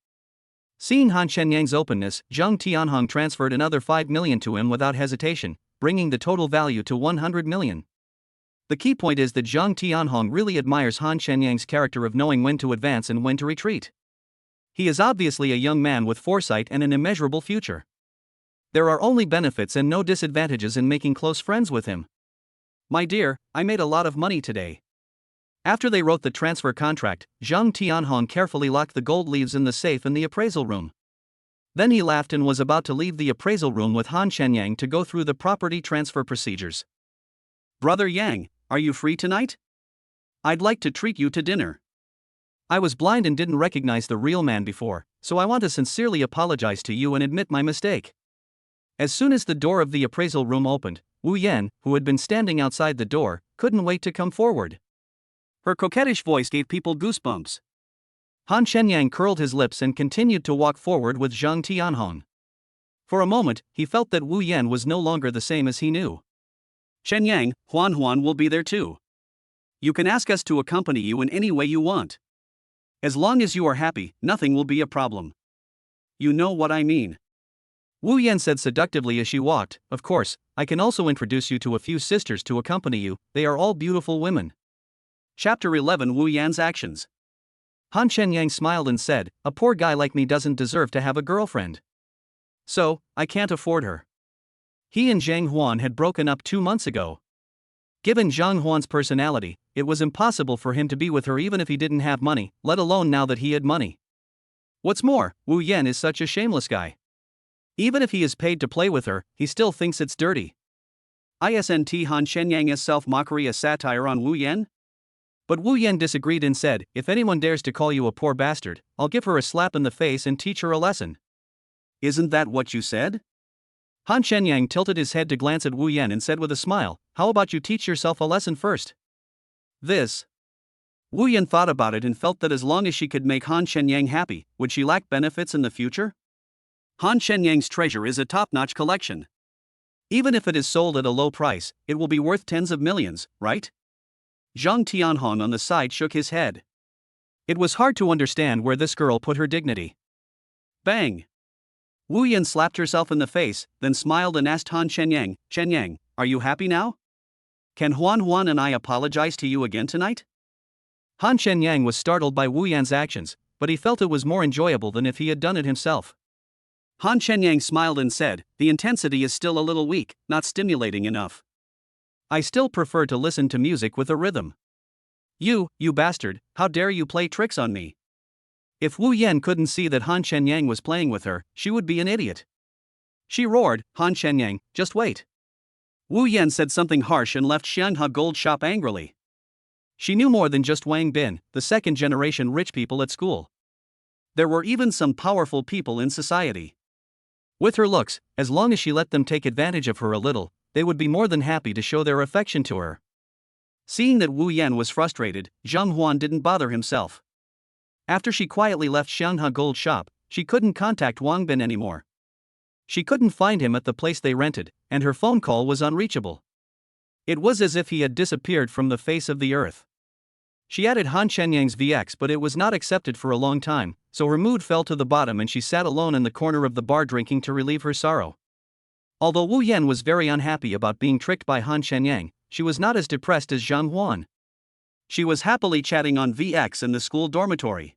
Seeing Han Shenyang's openness, Zhang Tianhong transferred another 5 million to him without hesitation, bringing the total value to 100 million. The key point is that Zhang Tianhong really admires Han Shenyang's character of knowing when to advance and when to retreat. He is obviously a young man with foresight and an immeasurable future. There are only benefits and no disadvantages in making close friends with him. My dear, I made a lot of money today. After they wrote the transfer contract, Zhang Tianhong carefully locked the gold leaves in the safe in the appraisal room. Then he laughed and was about to leave the appraisal room with Han Shenyang to go through the property transfer procedures. Brother Yang, are you free tonight? I'd like to treat you to dinner. I was blind and didn't recognize the real man before, so I want to sincerely apologize to you and admit my mistake. As soon as the door of the appraisal room opened, Wu Yan, who had been standing outside the door, couldn't wait to come forward. Her coquettish voice gave people goosebumps. Han Shenyang curled his lips and continued to walk forward with Zhang Tianhong. For a moment, he felt that Wu Yan was no longer the same as he knew. Shenyang, Huan will be there too. You can ask us to accompany you in any way you want. As long as you are happy, nothing will be a problem. You know what I mean. Wu Yan said seductively as she walked. Of course, I can also introduce you to a few sisters to accompany you, they are all beautiful women. Chapter 11 Wu Yan's actions. Han Shenyang smiled and said, a poor guy like me doesn't deserve to have a girlfriend. So, I can't afford her. He and Zhang Huan had broken up 2 months ago. Given Zhang Huan's personality, it was impossible for him to be with her even if he didn't have money, let alone now that he had money. What's more, Wu Yan is such a shameless guy. Even if he is paid to play with her, he still thinks it's dirty. Isn't Han Shenyang's self-mockery a satire on Wu Yan? But Wu Yan disagreed and said, if anyone dares to call you a poor bastard, I'll give her a slap in the face and teach her a lesson. Isn't that what you said? Han Shenyang tilted his head to glance at Wu Yan and said with a smile, how about you teach yourself a lesson first? This. Wu Yan thought about it and felt that as long as she could make Han Shenyang happy, would she lack benefits in the future? Han Shenyang's treasure is a top-notch collection. Even if it is sold at a low price, it will be worth tens of millions, right? Zhang Tianhong on the side shook his head. It was hard to understand where this girl put her dignity. Bang! Wu Yan slapped herself in the face, then smiled and asked Han Shenyang, Shenyang, are you happy now? Can Huan and I apologize to you again tonight? Han Shenyang was startled by Wu Yan's actions, but he felt it was more enjoyable than if he had done it himself. Han Shenyang smiled and said, the intensity is still a little weak, not stimulating enough. I still prefer to listen to music with a rhythm. You bastard, how dare you play tricks on me? If Wu Yan couldn't see that Han Shenyang was playing with her, she would be an idiot. She roared, Han Shenyang, just wait. Wu Yan said something harsh and left Xianghe Gold Shop angrily. She knew more than just Wang Bin, the second-generation rich people at school. There were even some powerful people in society. With her looks, as long as she let them take advantage of her a little, they would be more than happy to show their affection to her. Seeing that Wu Yan was frustrated, Zhang Huan didn't bother himself. After she quietly left Xianghe Gold Shop, she couldn't contact Wang Bin anymore. She couldn't find him at the place they rented, and her phone call was unreachable. It was as if he had disappeared from the face of the earth. She added Han Shenyang's VX, but it was not accepted for a long time, so her mood fell to the bottom and she sat alone in the corner of the bar drinking to relieve her sorrow. Although Wu Yan was very unhappy about being tricked by Han Shenyang, she was not as depressed as Zhang Huan. She was happily chatting on VX in the school dormitory.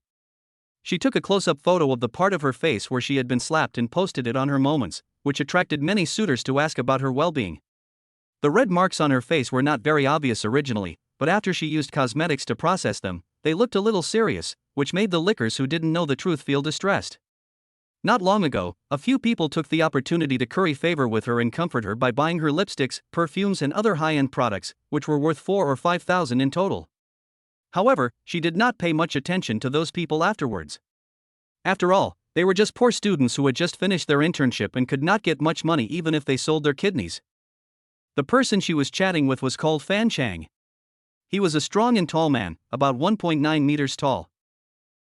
She took a close-up photo of the part of her face where she had been slapped and posted it on her Moments, which attracted many suitors to ask about her well-being. The red marks on her face were not very obvious originally, but after she used cosmetics to process them, they looked a little serious, which made the lickers who didn't know the truth feel distressed. Not long ago, a few people took the opportunity to curry favor with her and comfort her by buying her lipsticks, perfumes and other high-end products, which were worth 4,000 or 5,000 in total. However, she did not pay much attention to those people afterwards. After all, they were just poor students who had just finished their internship and could not get much money even if they sold their kidneys. The person she was chatting with was called Fan Chang. He was a strong and tall man, about 1.9 meters tall.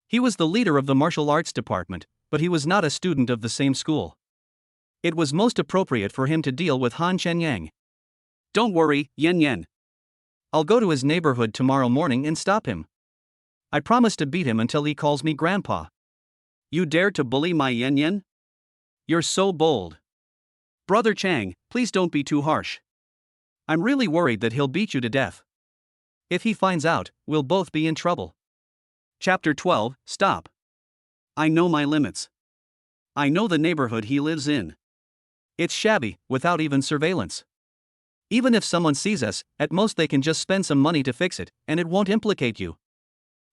He was the leader of the martial arts department, but he was not a student of the same school. It was most appropriate for him to deal with Han Shenyang. Don't worry, Yen Yen. I'll go to his neighborhood tomorrow morning and stop him. I promise to beat him until he calls me grandpa. You dare to bully my Yen Yen? You're so bold. Brother Chang, please don't be too harsh. I'm really worried that he'll beat you to death. If he finds out, we'll both be in trouble. Chapter 12, Stop. I know my limits. I know the neighborhood he lives in. It's shabby, without even surveillance. Even if someone sees us, at most they can just spend some money to fix it, and it won't implicate you.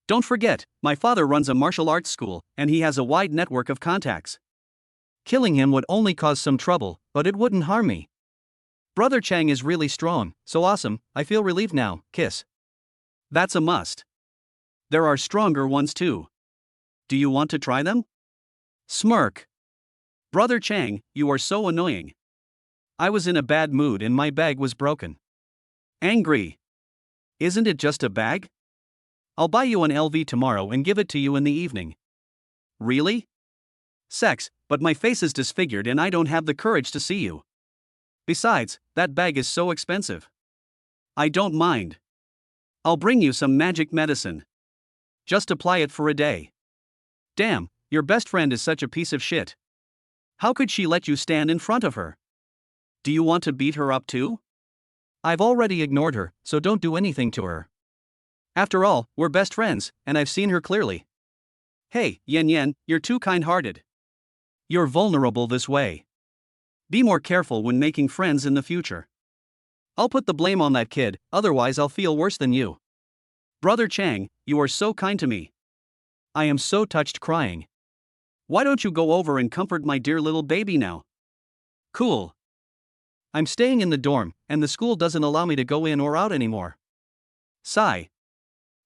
Don't forget, my father runs a martial arts school, and he has a wide network of contacts. Killing him would only cause some trouble, but it wouldn't harm me. Brother Chang is really strong, so awesome, I feel relieved now, kiss. That's a must. There are stronger ones too. Do you want to try them? Smirk. Brother Chang, you are so annoying. I was in a bad mood and my bag was broken. Angry. Isn't it just a bag? I'll buy you an LV tomorrow and give it to you in the evening. Really? Sex, but my face is disfigured and I don't have the courage to see you. Besides, that bag is so expensive. I don't mind. I'll bring you some magic medicine. Just apply it for a day. Damn, your best friend is such a piece of shit. How could she let you stand in front of her? Do you want to beat her up too? I've already ignored her, so don't do anything to her. After all, we're best friends, and I've seen her clearly. Hey, Yen Yen, you're too kind-hearted. You're vulnerable this way. Be more careful when making friends in the future. I'll put the blame on that kid, otherwise I'll feel worse than you. Brother Chang, you are so kind to me. I am so touched crying. Why don't you go over and comfort my dear little baby now? Cool. I'm staying in the dorm, and the school doesn't allow me to go in or out anymore. Sigh.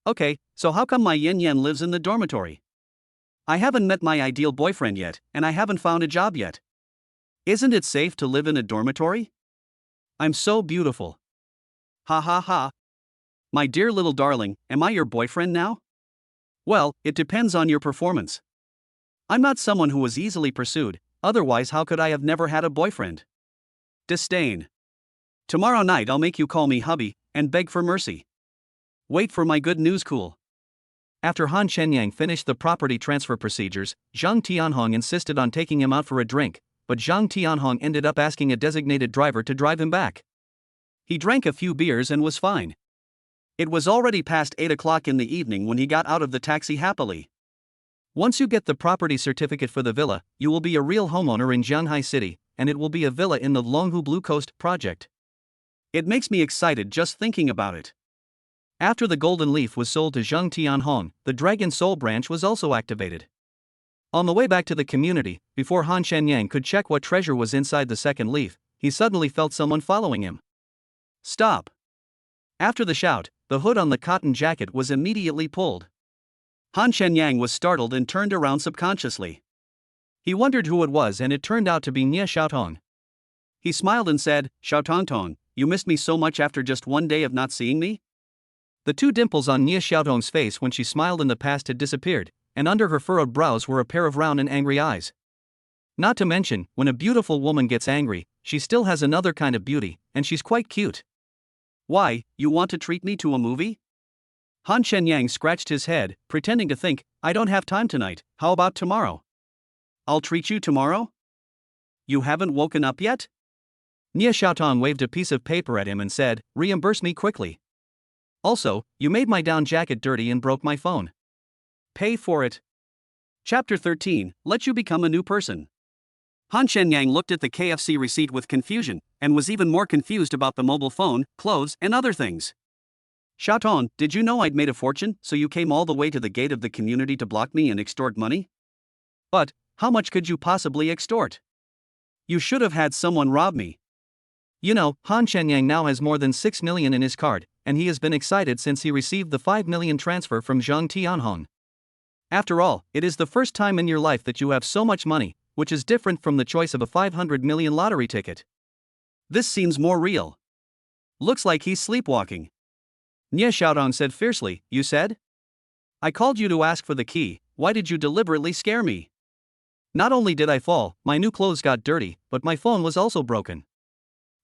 Okay, so how come my Yen Yen lives in the dormitory? I haven't met my ideal boyfriend yet, and I haven't found a job yet. Isn't it safe to live in a dormitory? I'm so beautiful. Ha ha ha. My dear little darling, am I your boyfriend now? Well, it depends on your performance. I'm not someone who was easily pursued, otherwise how could I have never had a boyfriend? Disdain. Tomorrow night I'll make you call me hubby, and beg for mercy. Wait for my good news, cool. After Han Shenyang finished the property transfer procedures, Zhang Tianhong insisted on taking him out for a drink, but Zhang Tianhong ended up asking a designated driver to drive him back. He drank a few beers and was fine. It was already past 8 o'clock in the evening when he got out of the taxi happily. Once you get the property certificate for the villa, you will be a real homeowner in Jianghai City, and it will be a villa in the Longhu Blue Coast project. It makes me excited just thinking about it. After the golden leaf was sold to Zhang Tianhong, the Dragon Soul branch was also activated. On the way back to the community, before Han Shenyang could check what treasure was inside the second leaf, he suddenly felt someone following him. Stop! After the shout, the hood on the cotton jacket was immediately pulled. Han Shenyang was startled and turned around subconsciously. He wondered who it was and it turned out to be Nie Xiaotong. He smiled and said, Xiaotong, you missed me so much after just one day of not seeing me? The two dimples on Nie Xiaotong's face when she smiled in the past had disappeared, and under her furrowed brows were a pair of round and angry eyes. Not to mention, when a beautiful woman gets angry, she still has another kind of beauty, and she's quite cute. Why, you want to treat me to a movie? Han Shenyang scratched his head, pretending to think, I don't have time tonight, how about tomorrow? I'll treat you tomorrow? You haven't woken up yet? Nie Xiaotong waved a piece of paper at him and said, reimburse me quickly. Also, you made my down jacket dirty and broke my phone. Pay for it. Chapter 13, Let You Become a New Person. Han Shenyang looked at the KFC receipt with confusion, and was even more confused about the mobile phone, clothes, and other things. Xiaotong, did you know I'd made a fortune, so you came all the way to the gate of the community to block me and extort money? But, how much could you possibly extort? You should have had someone rob me. You know, Han Shenyang now has more than 6 million in his card, and he has been excited since he received the 5 million transfer from Zhang Tianhong. After all, it is the first time in your life that you have so much money, which is different from the choice of a 500 million lottery ticket. This seems more real. Looks like he's sleepwalking. Nie Xiaotong said fiercely, you said? I called you to ask for the key, why did you deliberately scare me? Not only did I fall, my new clothes got dirty, but my phone was also broken.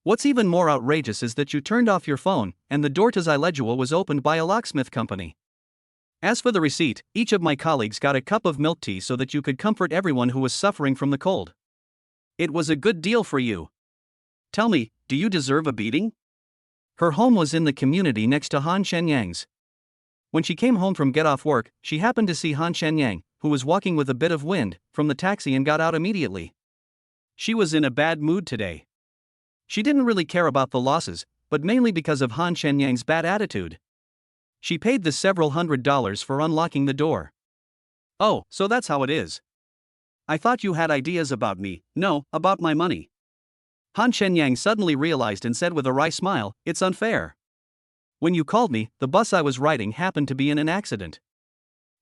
What's even more outrageous is that you turned off your phone, and the door to Xilejuo was opened by a locksmith company. As for the receipt, each of my colleagues got a cup of milk tea so that you could comfort everyone who was suffering from the cold. It was a good deal for you. Tell me, do you deserve a beating? Her home was in the community next to Han Shenyang's. When she came home from get off work, she happened to see Han Shenyang, who was walking with a bit of wind, from the taxi and got out immediately. She was in a bad mood today. She didn't really care about the losses, but mainly because of Han Shenyang's bad attitude. She paid the several $100s for unlocking the door. Oh, so that's how it is. I thought you had ideas about me, no, about my money. Han Shenyang suddenly realized and said with a wry smile, it's unfair. When you called me, the bus I was riding happened to be in an accident.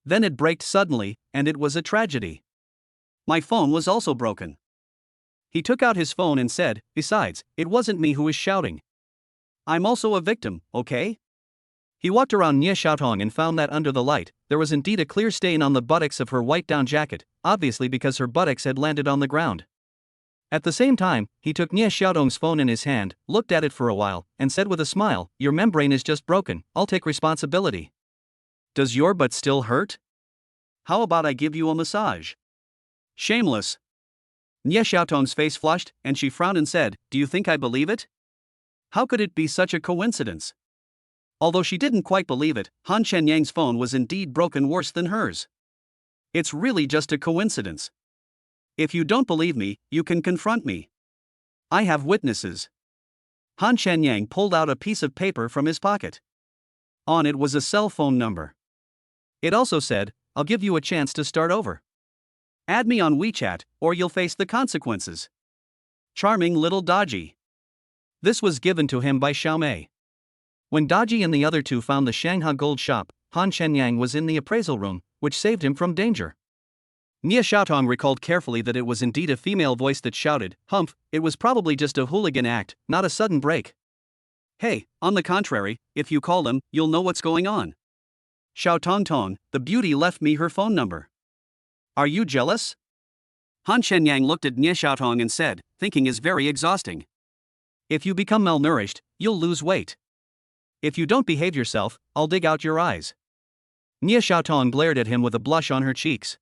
Then it braked suddenly, and it was a tragedy. My phone was also broken. He took out his phone and said, besides, it wasn't me who was shouting. I'm also a victim, okay? He walked around Nie Xiaotong and found that under the light, there was indeed a clear stain on the buttocks of her white down jacket, obviously because her buttocks had landed on the ground. At the same time, he took Nie Xiaotong's phone in his hand, looked at it for a while, and said with a smile, your membrane is just broken, I'll take responsibility. Does your butt still hurt? How about I give you a massage? Shameless. Nie Xiaotong's face flushed, and she frowned and said, do you think I believe it? How could it be such a coincidence? Although she didn't quite believe it, Han Shenyang's phone was indeed broken worse than hers. It's really just a coincidence. If you don't believe me, you can confront me. I have witnesses. Han Shenyang pulled out a piece of paper from his pocket. On it was a cell phone number. It also said, I'll give you a chance to start over. Add me on WeChat, or you'll face the consequences. Charming little Dodgy. This was given to him by Xiaomei. When Dodgy and the other two found the Shanghai gold shop, Han Shenyang was in the appraisal room, which saved him from danger. Nie Xiaotong recalled carefully that it was indeed a female voice that shouted, humph, it was probably just a hooligan act, not a sudden break. Hey, on the contrary, if you call them, you'll know what's going on. Xiaotong Tong, the beauty left me her phone number. Are you jealous? Han Shenyang looked at Nie Xiaotong and said, thinking is very exhausting. If you become malnourished, you'll lose weight. If you don't behave yourself, I'll dig out your eyes. Nie Xiaotong glared at him with a blush on her cheeks.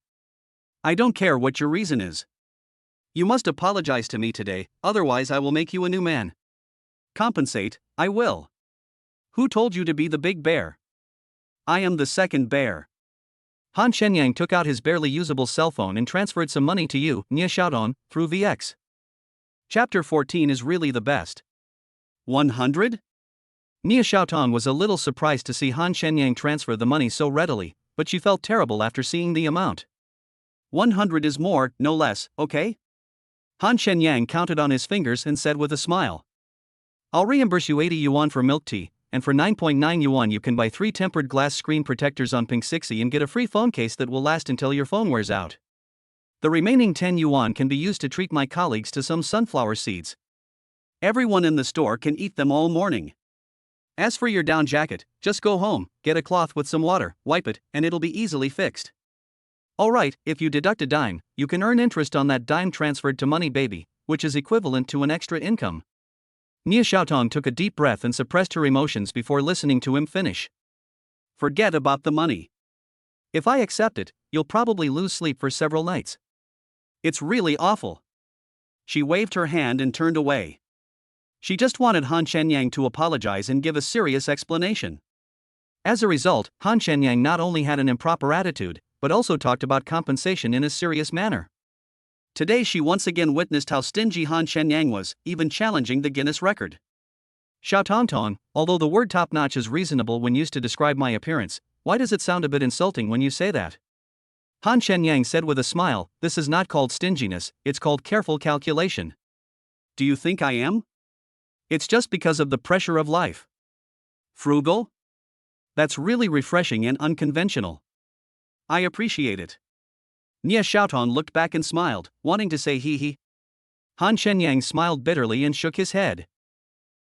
I don't care what your reason is. You must apologize to me today, otherwise I will make you a new man. Compensate, I will. Who told you to be the big bear? I am the second bear. Han Shenyang took out his barely usable cell phone and transferred some money to you, Nie Xiaotong, through VX. Chapter 14 is really the best. 100? Nie Xiaotong was a little surprised to see Han Shenyang transfer the money so readily, but she felt terrible after seeing the amount. 100 is more, no less, okay? Han Shenyang counted on his fingers and said with a smile. I'll reimburse you 80 yuan for milk tea, and for 9.9 yuan you can buy 3 tempered glass screen protectors on Pink 60 and get a free phone case that will last until your phone wears out. The remaining 10 yuan can be used to treat my colleagues to some sunflower seeds. Everyone in the store can eat them all morning. As for your down jacket, just go home, get a cloth with some water, wipe it, and it'll be easily fixed. Alright, if you deduct a dime, you can earn interest on that dime transferred to Money Baby, which is equivalent to an extra income. Nia Xiaotong took a deep breath and suppressed her emotions before listening to him finish. Forget about the money. If I accept it, you'll probably lose sleep for several nights. It's really awful. She waved her hand and turned away. She just wanted Han Shenyang to apologize and give a serious explanation. As a result, Han Shenyang not only had an improper attitude, but also talked about compensation in a serious manner. Today she once again witnessed how stingy Han Shenyang was, even challenging the Guinness record. Xiaotongtong, although the word top-notch is reasonable when used to describe my appearance, why does it sound a bit insulting when you say that? Han Shenyang said with a smile, this is not called stinginess, it's called careful calculation. Do you think I am? It's just because of the pressure of life. Frugal? That's really refreshing and unconventional. I appreciate it. Nia Xiaotong looked back and smiled, wanting to say hee. Han Shenyang smiled bitterly and shook his head.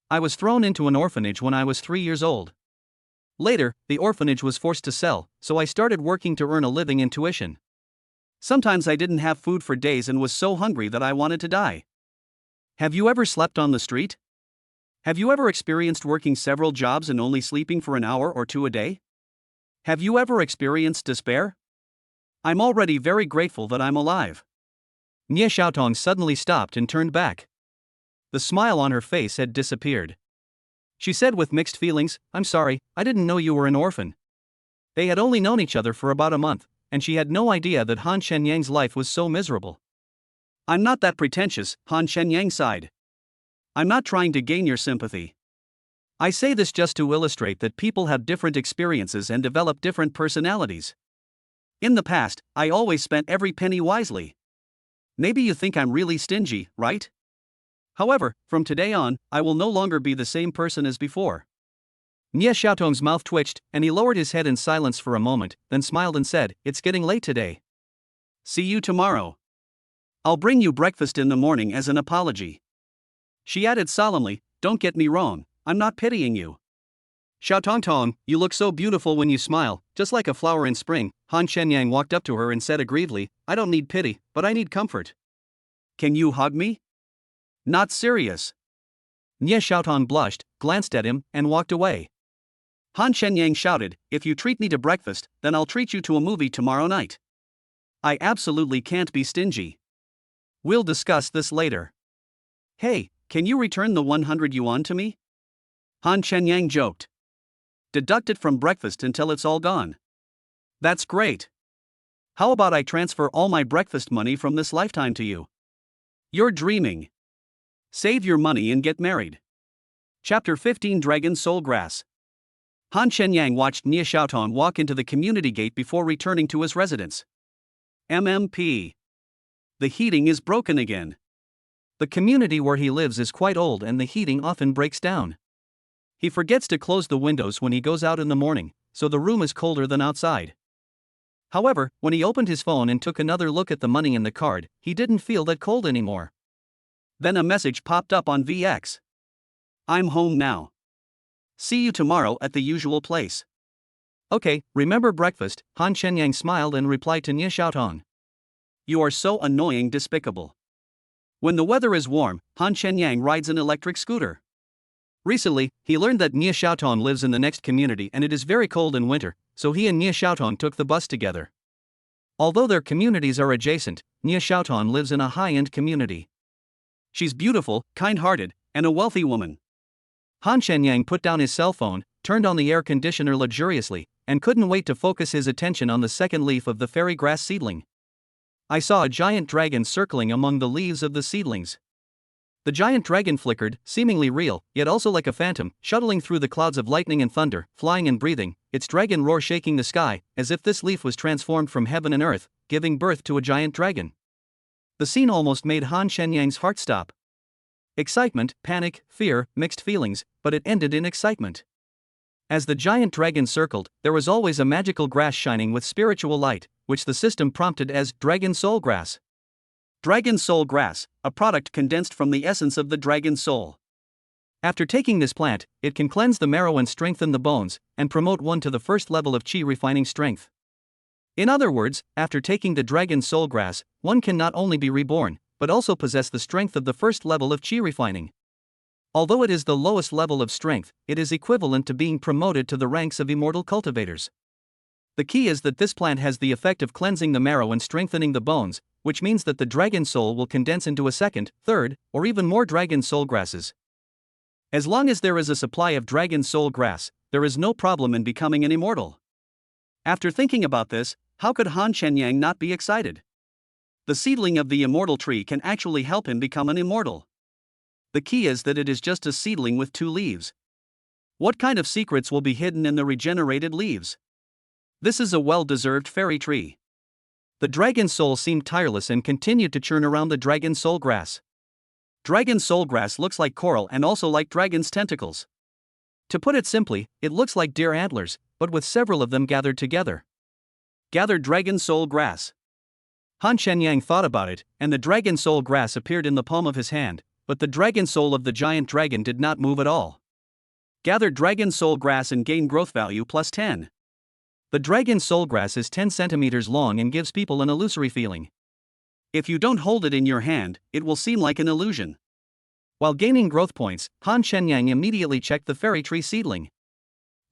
I was thrown into an orphanage when I was 3 years old. Later, the orphanage was forced to sell, so I started working to earn a living in tuition. Sometimes I didn't have food for days and was so hungry that I wanted to die. Have you ever slept on the street? Have you ever experienced working several jobs and only sleeping for an hour or two a day? Have you ever experienced despair? I'm already very grateful that I'm alive. Nia Xiaotong suddenly stopped and turned back. The smile on her face had disappeared. She said with mixed feelings, I'm sorry, I didn't know you were an orphan. They had only known each other for about a month, and she had no idea that Han Shenyang's life was so miserable. I'm not that pretentious, Han Shenyang sighed. I'm not trying to gain your sympathy. I say this just to illustrate that people have different experiences and develop different personalities. In the past, I always spent every penny wisely. Maybe you think I'm really stingy, right? However, from today on, I will no longer be the same person as before. Nia Xiaotong's mouth twitched, and he lowered his head in silence for a moment, then smiled and said, it's getting late today. See you tomorrow. I'll bring you breakfast in the morning as an apology. She added solemnly, don't get me wrong, I'm not pitying you. Xiaotongtong, you look so beautiful when you smile, just like a flower in spring. Han Shenyang walked up to her and said aggrievedly, I don't need pity, but I need comfort. Can you hug me? Not serious. Nia Xiaotong blushed, glanced at him, and walked away. Han Shenyang shouted, if you treat me to breakfast, then I'll treat you to a movie tomorrow night. I absolutely can't be stingy. We'll discuss this later. Hey, can you return the 100 yuan to me? Han Shenyang joked. Deduct it from breakfast until it's all gone. That's great. How about I transfer all my breakfast money from this lifetime to you? You're dreaming. Save your money and get married. Chapter 15 Dragon Soul Grass. Han Shenyang watched Nia Xiaotong walk into the community gate before returning to his residence. MMP. The heating is broken again. The community where he lives is quite old and the heating often breaks down. He forgets to close the windows when he goes out in the morning, so the room is colder than outside. However, when he opened his phone and took another look at the money in the card, he didn't feel that cold anymore. Then a message popped up on VX. I'm home now. See you tomorrow at the usual place. Okay, remember breakfast, Han Shenyang smiled and replied to Nia Xiaotong. You are so annoying, despicable. When the weather is warm, Han Shenyang rides an electric scooter. Recently, he learned that Nia Xiaotong lives in the next community and it is very cold in winter, so he and Nia Xiaotong took the bus together. Although their communities are adjacent, Nia Xiaotong lives in a high-end community. She's beautiful, kind-hearted, and a wealthy woman. Han Shenyang put down his cell phone, turned on the air conditioner luxuriously, and couldn't wait to focus his attention on the second leaf of the fairy grass seedling. I saw a giant dragon circling among the leaves of the seedlings. The giant dragon flickered, seemingly real, yet also like a phantom, shuttling through the clouds of lightning and thunder, flying and breathing, its dragon roar shaking the sky, as if this leaf was transformed from heaven and earth, giving birth to a giant dragon. The scene almost made Han Shenyang's heart stop. Excitement, panic, fear, mixed feelings, but it ended in excitement. As the giant dragon circled, there was always a magical grass shining with spiritual light, which the system prompted as Dragon Soul Grass. Dragon Soul Grass, a product condensed from the essence of the dragon soul. After taking this plant, it can cleanse the marrow and strengthen the bones, and promote one to the first level of chi refining strength. In other words, after taking the Dragon Soul Grass, one can not only be reborn, but also possess the strength of the first level of chi refining. Although it is the lowest level of strength, it is equivalent to being promoted to the ranks of immortal cultivators. The key is that this plant has the effect of cleansing the marrow and strengthening the bones, which means that the dragon soul will condense into a second, third, or even more dragon soul grasses. As long as there is a supply of dragon soul grass, there is no problem in becoming an immortal. After thinking about this, how could Han Shenyang not be excited? The seedling of the immortal tree can actually help him become an immortal. The key is that it is just a seedling with 2 leaves. What kind of secrets will be hidden in the regenerated leaves? This is a well-deserved fairy tree. The dragon soul seemed tireless and continued to churn around the dragon soul grass. Dragon soul grass looks like coral and also like dragon's tentacles. To put it simply, it looks like deer antlers, but with several of them gathered together. Gathered dragon soul grass. Han Shenyang thought about it, and the dragon soul grass appeared in the palm of his hand, but the dragon soul of the giant dragon did not move at all. Gathered dragon soul grass and gain growth value plus 10. The dragon soul grass is 10 centimeters long and gives people an illusory feeling. If you don't hold it in your hand, it will seem like an illusion. While gaining growth points, Han Shenyang immediately checked the fairy tree seedling.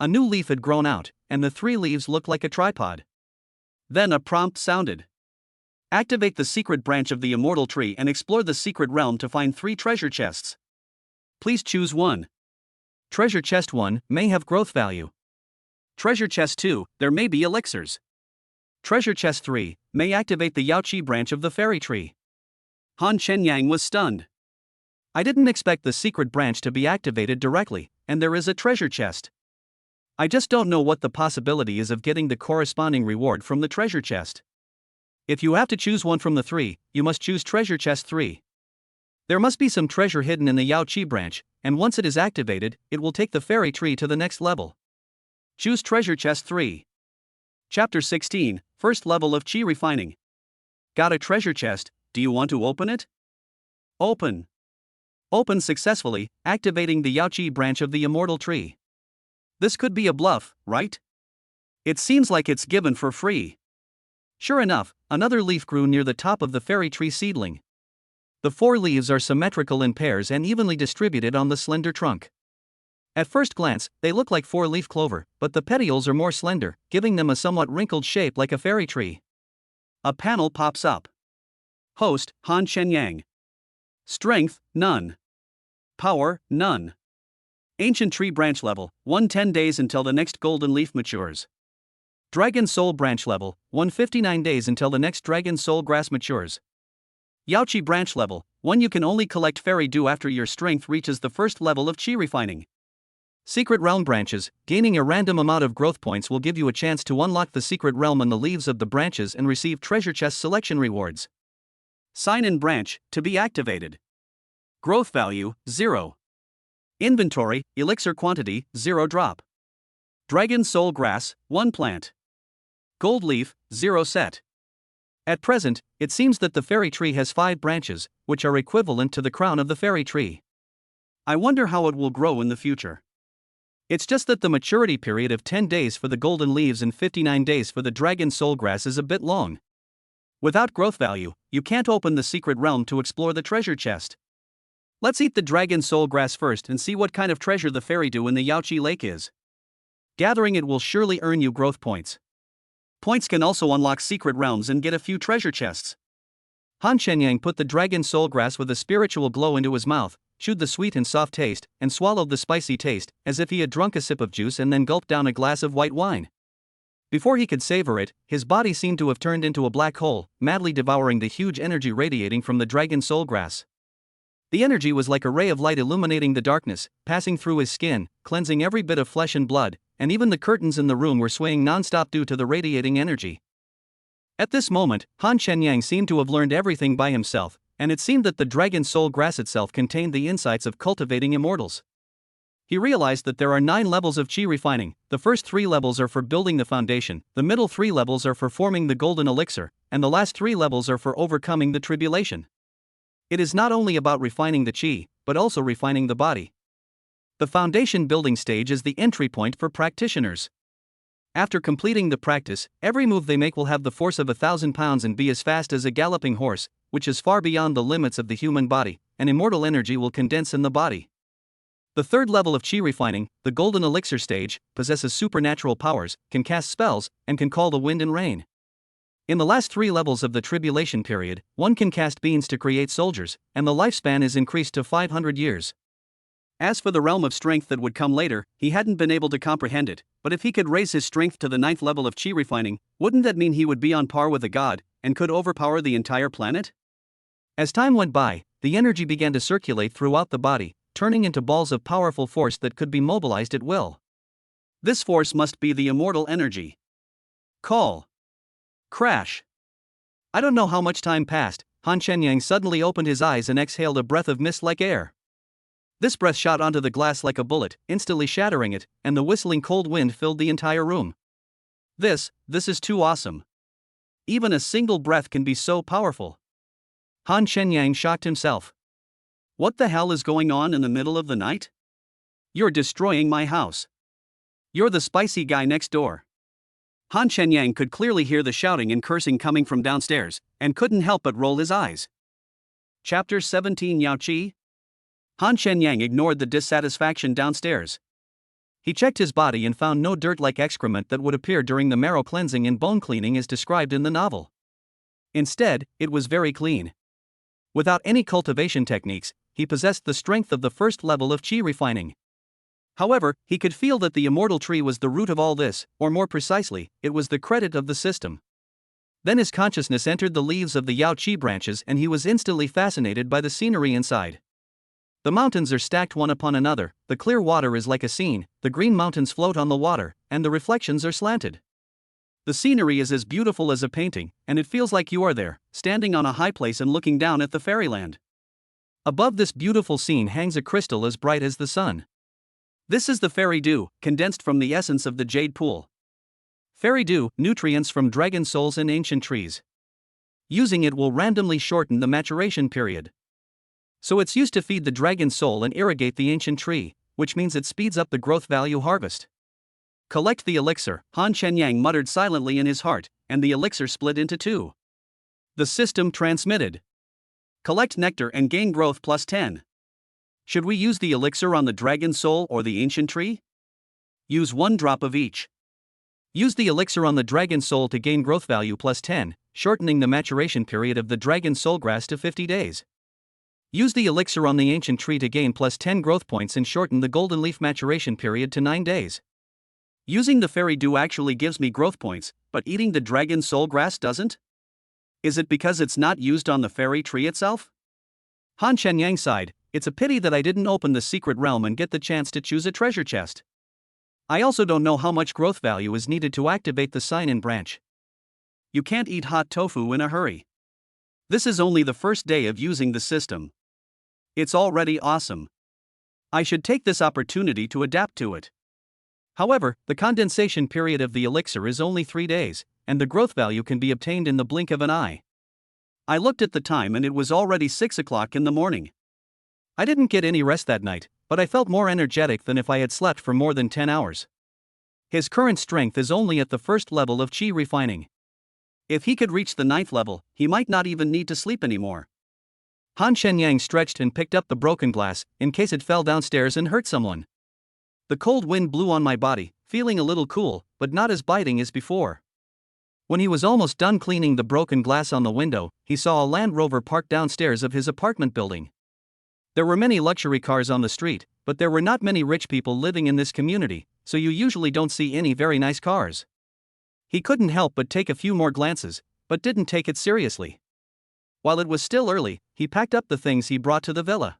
A new leaf had grown out, and the 3 leaves looked like a tripod. Then a prompt sounded. Activate the secret branch of the immortal tree and explore the secret realm to find 3 treasure chests. Please choose one. Treasure chest 1 may have growth value. Treasure chest 2, there may be elixirs. Treasure chest 3 may activate the Yaoqi branch of the fairy tree. Han Shenyang was stunned. I didn't expect the secret branch to be activated directly, and there is a treasure chest. I just don't know what the possibility is of getting the corresponding reward from the treasure chest. If you have to choose one from the 3, you must choose treasure chest 3. There must be some treasure hidden in the Yaoqi branch, and once it is activated, it will take the fairy tree to the next level. Choose treasure chest 3. Chapter 16, First Level of Qi Refining. Got a treasure chest, do you want to open it? Open. Open successfully, activating the Yaoqi branch of the immortal tree. This could be a bluff, right? It seems like it's given for free. Sure enough, another leaf grew near the top of the fairy tree seedling. The 4 leaves are symmetrical in pairs and evenly distributed on the slender trunk. At first glance, they look like 4-leaf clover, but the petioles are more slender, giving them a somewhat wrinkled shape like a fairy tree. A panel pops up. Host, Han Shenyang. Strength, none. Power, none. Ancient tree branch level, 110 days until the next golden leaf matures. Dragon soul branch level, 159 days until the next dragon soul grass matures. Yaoqi branch level, 1 you can only collect fairy dew after your strength reaches the first level of qi refining. Secret realm branches, gaining a random amount of growth points will give you a chance to unlock the secret realm on the leaves of the branches and receive treasure chest selection rewards. Sign in branch, to be activated. Growth value, 0. Inventory, elixir quantity, 0 drop. Dragon soul grass, 1 plant. Gold leaf, 0 set. At present, it seems that the fairy tree has 5 branches, which are equivalent to the crown of the fairy tree. I wonder how it will grow in the future. It's just that the maturity period of 10 days for the golden leaves and 59 days for the dragon soul grass is a bit long. Without growth value, you can't open the secret realm to explore the treasure chest. Let's eat the dragon soul grass first and see what kind of treasure the fairy dew in the Yaoqi lake is. Gathering it will surely earn you growth points. Points can also unlock secret realms and get a few treasure chests. Han Shenyang put the dragon soul grass with a spiritual glow into his mouth, chewed the sweet and soft taste, and swallowed the spicy taste, as if he had drunk a sip of juice and then gulped down a glass of white wine. Before he could savor it, his body seemed to have turned into a black hole, madly devouring the huge energy radiating from the dragon soul grass. The energy was like a ray of light illuminating the darkness, passing through his skin, cleansing every bit of flesh and blood, and even the curtains in the room were swaying non-stop due to the radiating energy. At this moment, Han Shenyang seemed to have learned everything by himself, and it seemed that the dragon soul grass itself contained the insights of cultivating immortals. He realized that there are 9 levels of qi refining. The first 3 levels are for building the foundation, the middle 3 levels are for forming the golden elixir, and the last 3 levels are for overcoming the tribulation. It is not only about refining the qi, but also refining the body. The foundation building stage is the entry point for practitioners. After completing the practice, every move they make will have the force of 1,000 pounds and be as fast as a galloping horse, which is far beyond the limits of the human body, and immortal energy will condense in the body. The third level of chi refining, the golden elixir stage, possesses supernatural powers, can cast spells, and can call the wind and rain. In the last 3 levels of the tribulation period, one can cast beans to create soldiers, and the lifespan is increased to 500 years. As for the realm of strength that would come later, he hadn't been able to comprehend it, but if he could raise his strength to the 9th level of chi refining, wouldn't that mean he would be on par with a god, and could overpower the entire planet? As time went by, the energy began to circulate throughout the body, turning into balls of powerful force that could be mobilized at will. This force must be the immortal energy. Call. Crash. I don't know how much time passed. Han Shenyang suddenly opened his eyes and exhaled a breath of mist like air. This breath shot onto the glass like a bullet, instantly shattering it, and the whistling cold wind filled the entire room. This is too awesome. Even a single breath can be so powerful. Han Shenyang shocked himself. What the hell is going on in the middle of the night? You're destroying my house. You're the spicy guy next door. Han Shenyang could clearly hear the shouting and cursing coming from downstairs, and couldn't help but roll his eyes. Chapter 17 Yao Qi? Han Shenyang ignored the dissatisfaction downstairs. He checked his body and found no dirt like excrement that would appear during the marrow cleansing and bone cleaning as described in the novel. Instead, it was very clean. Without any cultivation techniques, he possessed the strength of the first level of chi refining. However, he could feel that the immortal tree was the root of all this, or more precisely, it was the credit of the system. Then his consciousness entered the leaves of the Yao Qi branches and he was instantly fascinated by the scenery inside. The mountains are stacked one upon another, the clear water is like a scene, the green mountains float on the water, and the reflections are slanted. The scenery is as beautiful as a painting, and it feels like you are there, standing on a high place and looking down at the fairyland. Above this beautiful scene hangs a crystal as bright as the sun. This is the fairy dew, condensed from the essence of the jade pool. Fairy dew, nutrients from dragon souls and ancient trees. Using it will randomly shorten the maturation period. So it's used to feed the dragon soul and irrigate the ancient tree, which means it speeds up the growth value harvest. Collect the elixir, Han Shenyang muttered silently in his heart, and the elixir split into 2. The system transmitted. Collect nectar and gain growth plus 10. Should we use the elixir on the dragon soul or the ancient tree? Use 1 drop of each. Use the elixir on the dragon soul to gain growth value plus 10, shortening the maturation period of the dragon soul grass to 50 days. Use the elixir on the ancient tree to gain plus 10 growth points and shorten the golden leaf maturation period to 9 days. Using the fairy dew actually gives me growth points, but eating the dragon soul grass doesn't? Is it because it's not used on the fairy tree itself? Han Shenyang sighed. It's a pity that I didn't open the secret realm and get the chance to choose a treasure chest. I also don't know how much growth value is needed to activate the sign-in branch. You can't eat hot tofu in a hurry. This is only the first day of using the system. It's already awesome. I should take this opportunity to adapt to it. However, the condensation period of the elixir is only 3 days, and the growth value can be obtained in the blink of an eye. I looked at the time and it was already 6 o'clock in the morning. I didn't get any rest that night, but I felt more energetic than if I had slept for more than 10 hours. His current strength is only at the first level of chi refining. If he could reach the 9th level, he might not even need to sleep anymore. Han Shenyang stretched and picked up the broken glass, in case it fell downstairs and hurt someone. The cold wind blew on my body, feeling a little cool, but not as biting as before. When he was almost done cleaning the broken glass on the window, he saw a Land Rover parked downstairs of his apartment building. There were many luxury cars on the street, but there were not many rich people living in this community, so you usually don't see any very nice cars. He couldn't help but take a few more glances, but didn't take it seriously. While it was still early, he packed up the things he brought to the villa.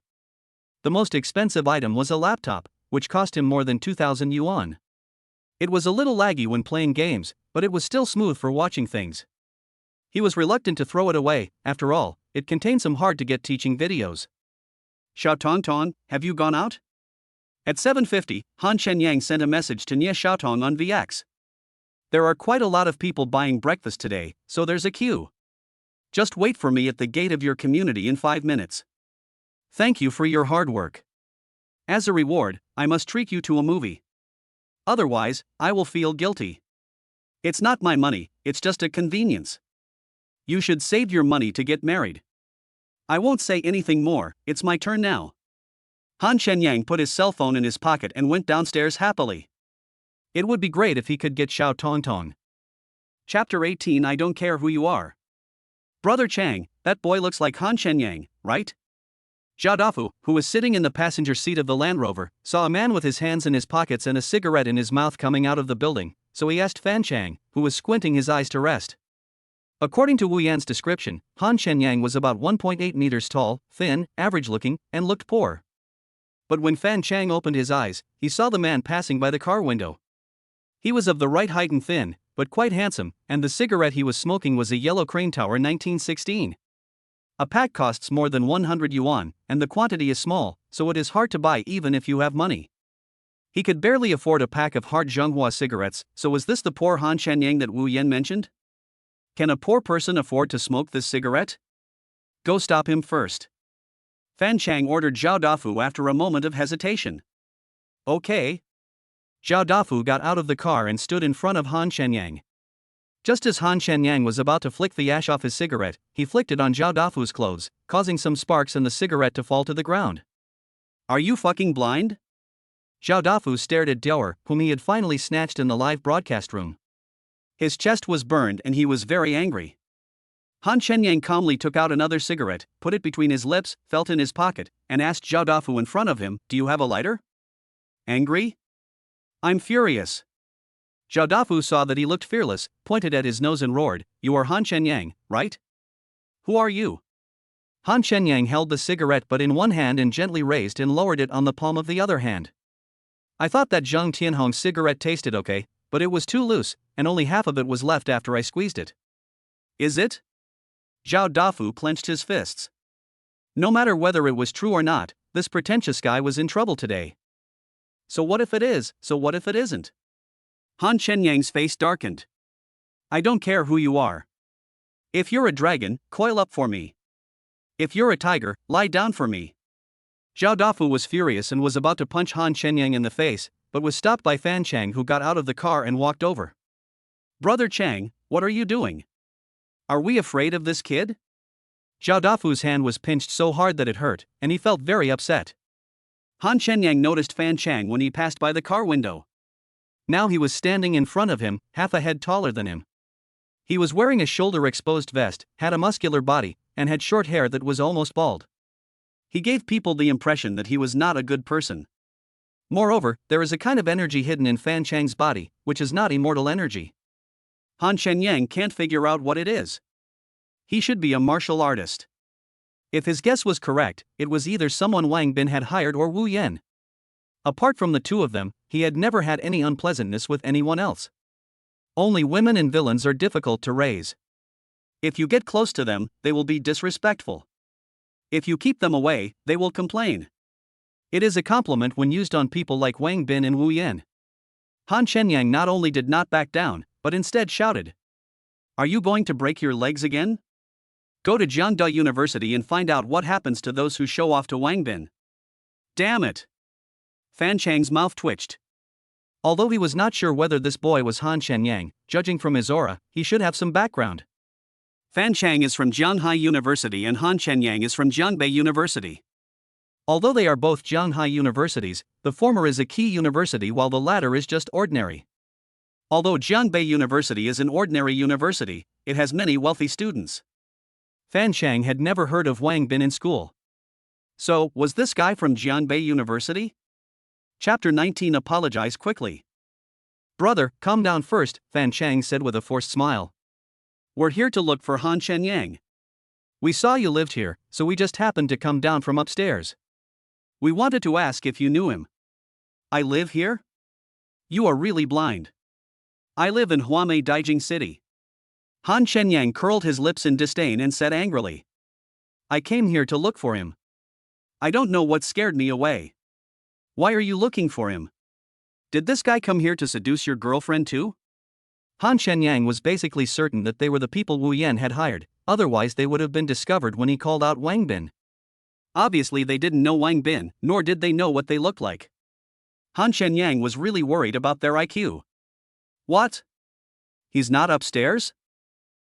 The most expensive item was a laptop, which cost him more than 2,000 yuan. It was a little laggy when playing games, but it was still smooth for watching things. He was reluctant to throw it away, after all, it contained some hard-to-get teaching videos. Xiaotong, have you gone out? At 7:50, Han Shenyang sent a message to Nie Xiaotong on VX. There are quite a lot of people buying breakfast today, so there's a queue. Just wait for me at the gate of your community in 5 minutes. Thank you for your hard work. As a reward, I must treat you to a movie. Otherwise, I will feel guilty. It's not my money, it's just a convenience. You should save your money to get married. I won't say anything more, it's my turn now. Han Shenyang put his cell phone in his pocket and went downstairs happily. It would be great if he could get Xiao Tongtong. Chapter 18. I don't care who you are. Brother Chang, that boy looks like Han Shenyang, right? Zhao Dafu, who was sitting in the passenger seat of the Land Rover, saw a man with his hands in his pockets and a cigarette in his mouth coming out of the building, so he asked Fan Chang, who was squinting his eyes to rest. According to Wu Yan's description, Han Shenyang was about 1.8 meters tall, thin, average-looking, and looked poor. But when Fan Chang opened his eyes, he saw the man passing by the car window. He was of the right height and thin, but quite handsome, and the cigarette he was smoking was a yellow Crane Tower 1916. A pack costs more than 100 yuan, and the quantity is small, so it is hard to buy even if you have money. He could barely afford a pack of hard Zhonghua cigarettes, so was this the poor Han Shenyang that Wu Yan mentioned? Can a poor person afford to smoke this cigarette? Go stop him first. Fan Chang ordered Zhao Dafu after a moment of hesitation. Okay. Zhao Dafu got out of the car and stood in front of Han Shenyang. Just as Han Shenyang was about to flick the ash off his cigarette, he flicked it on Zhao Dafu's clothes, causing some sparks and the cigarette to fall to the ground. Are you fucking blind? Zhao Dafu stared at Dior, whom he had finally snatched in the live broadcast room. His chest was burned and he was very angry. Han Shenyang calmly took out another cigarette, put it between his lips, felt in his pocket, and asked Zhao Dafu in front of him, "Do you have a lighter?" Angry? I'm furious. Zhao Dafu saw that he looked fearless, pointed at his nose and roared, "You are Han Shenyang, right? Who are you?" Han Shenyang held the cigarette but in one hand and gently raised and lowered it on the palm of the other hand. I thought that Zheng Tianhong's cigarette tasted okay, but it was too loose, and only half of it was left after I squeezed it. Is it? Zhao Dafu clenched his fists. No matter whether it was true or not, this pretentious guy was in trouble today. So what if it is, so what if it isn't? Han Shenyang's face darkened. I don't care who you are. If you're a dragon, coil up for me. If you're a tiger, lie down for me. Zhao Dafu was furious and was about to punch Han Shenyang in the face, but was stopped by Fan Chang, who got out of the car and walked over. Brother Chang, what are you doing? Are we afraid of this kid? Zhao Dafu's hand was pinched so hard that it hurt, and he felt very upset. Han Shenyang noticed Fan Chang when he passed by the car window. Now he was standing in front of him, half a head taller than him. He was wearing a shoulder-exposed vest, had a muscular body, and had short hair that was almost bald. He gave people the impression that he was not a good person. Moreover, there is a kind of energy hidden in Fan Chang's body, which is not immortal energy. Han Shenyang can't figure out what it is. He should be a martial artist. If his guess was correct, it was either someone Wang Bin had hired or Wu Yan. Apart from the two of them, he had never had any unpleasantness with anyone else. Only women and villains are difficult to raise. If you get close to them, they will be disrespectful. If you keep them away, they will complain. It is a compliment when used on people like Wang Bin and Wu Yan. Han Shenyang not only did not back down, but instead shouted, "Are you going to break your legs again? Go to Jiangda University and find out what happens to those who show off to Wang Bin." Damn it! Fan Chang's mouth twitched. Although he was not sure whether this boy was Han Shenyang, judging from his aura, he should have some background. Fan Chang is from Jianghai University and Han Shenyang is from Jiangbei University. Although they are both Jianghai universities, the former is a key university while the latter is just ordinary. Although Jiangbei University is an ordinary university, it has many wealthy students. Fan Chang had never heard of Wang Bin in school. So, was this guy from Jiangbei University? Chapter 19. Apologize quickly. Brother, calm down first, Fan Chang said with a forced smile. We're here to look for Han Shenyang. We saw you lived here, so we just happened to come down from upstairs. We wanted to ask if you knew him. I live here? You are really blind. I live in Huamei Daijing City. Han Shenyang curled his lips in disdain and said angrily. I came here to look for him. I don't know what scared me away. Why are you looking for him? Did this guy come here to seduce your girlfriend too? Han Shenyang was basically certain that they were the people Wu Yan had hired, otherwise they would have been discovered when he called out Wang Bin. Obviously they didn't know Wang Bin, nor did they know what they looked like. Han Shenyang was really worried about their IQ. What? He's not upstairs?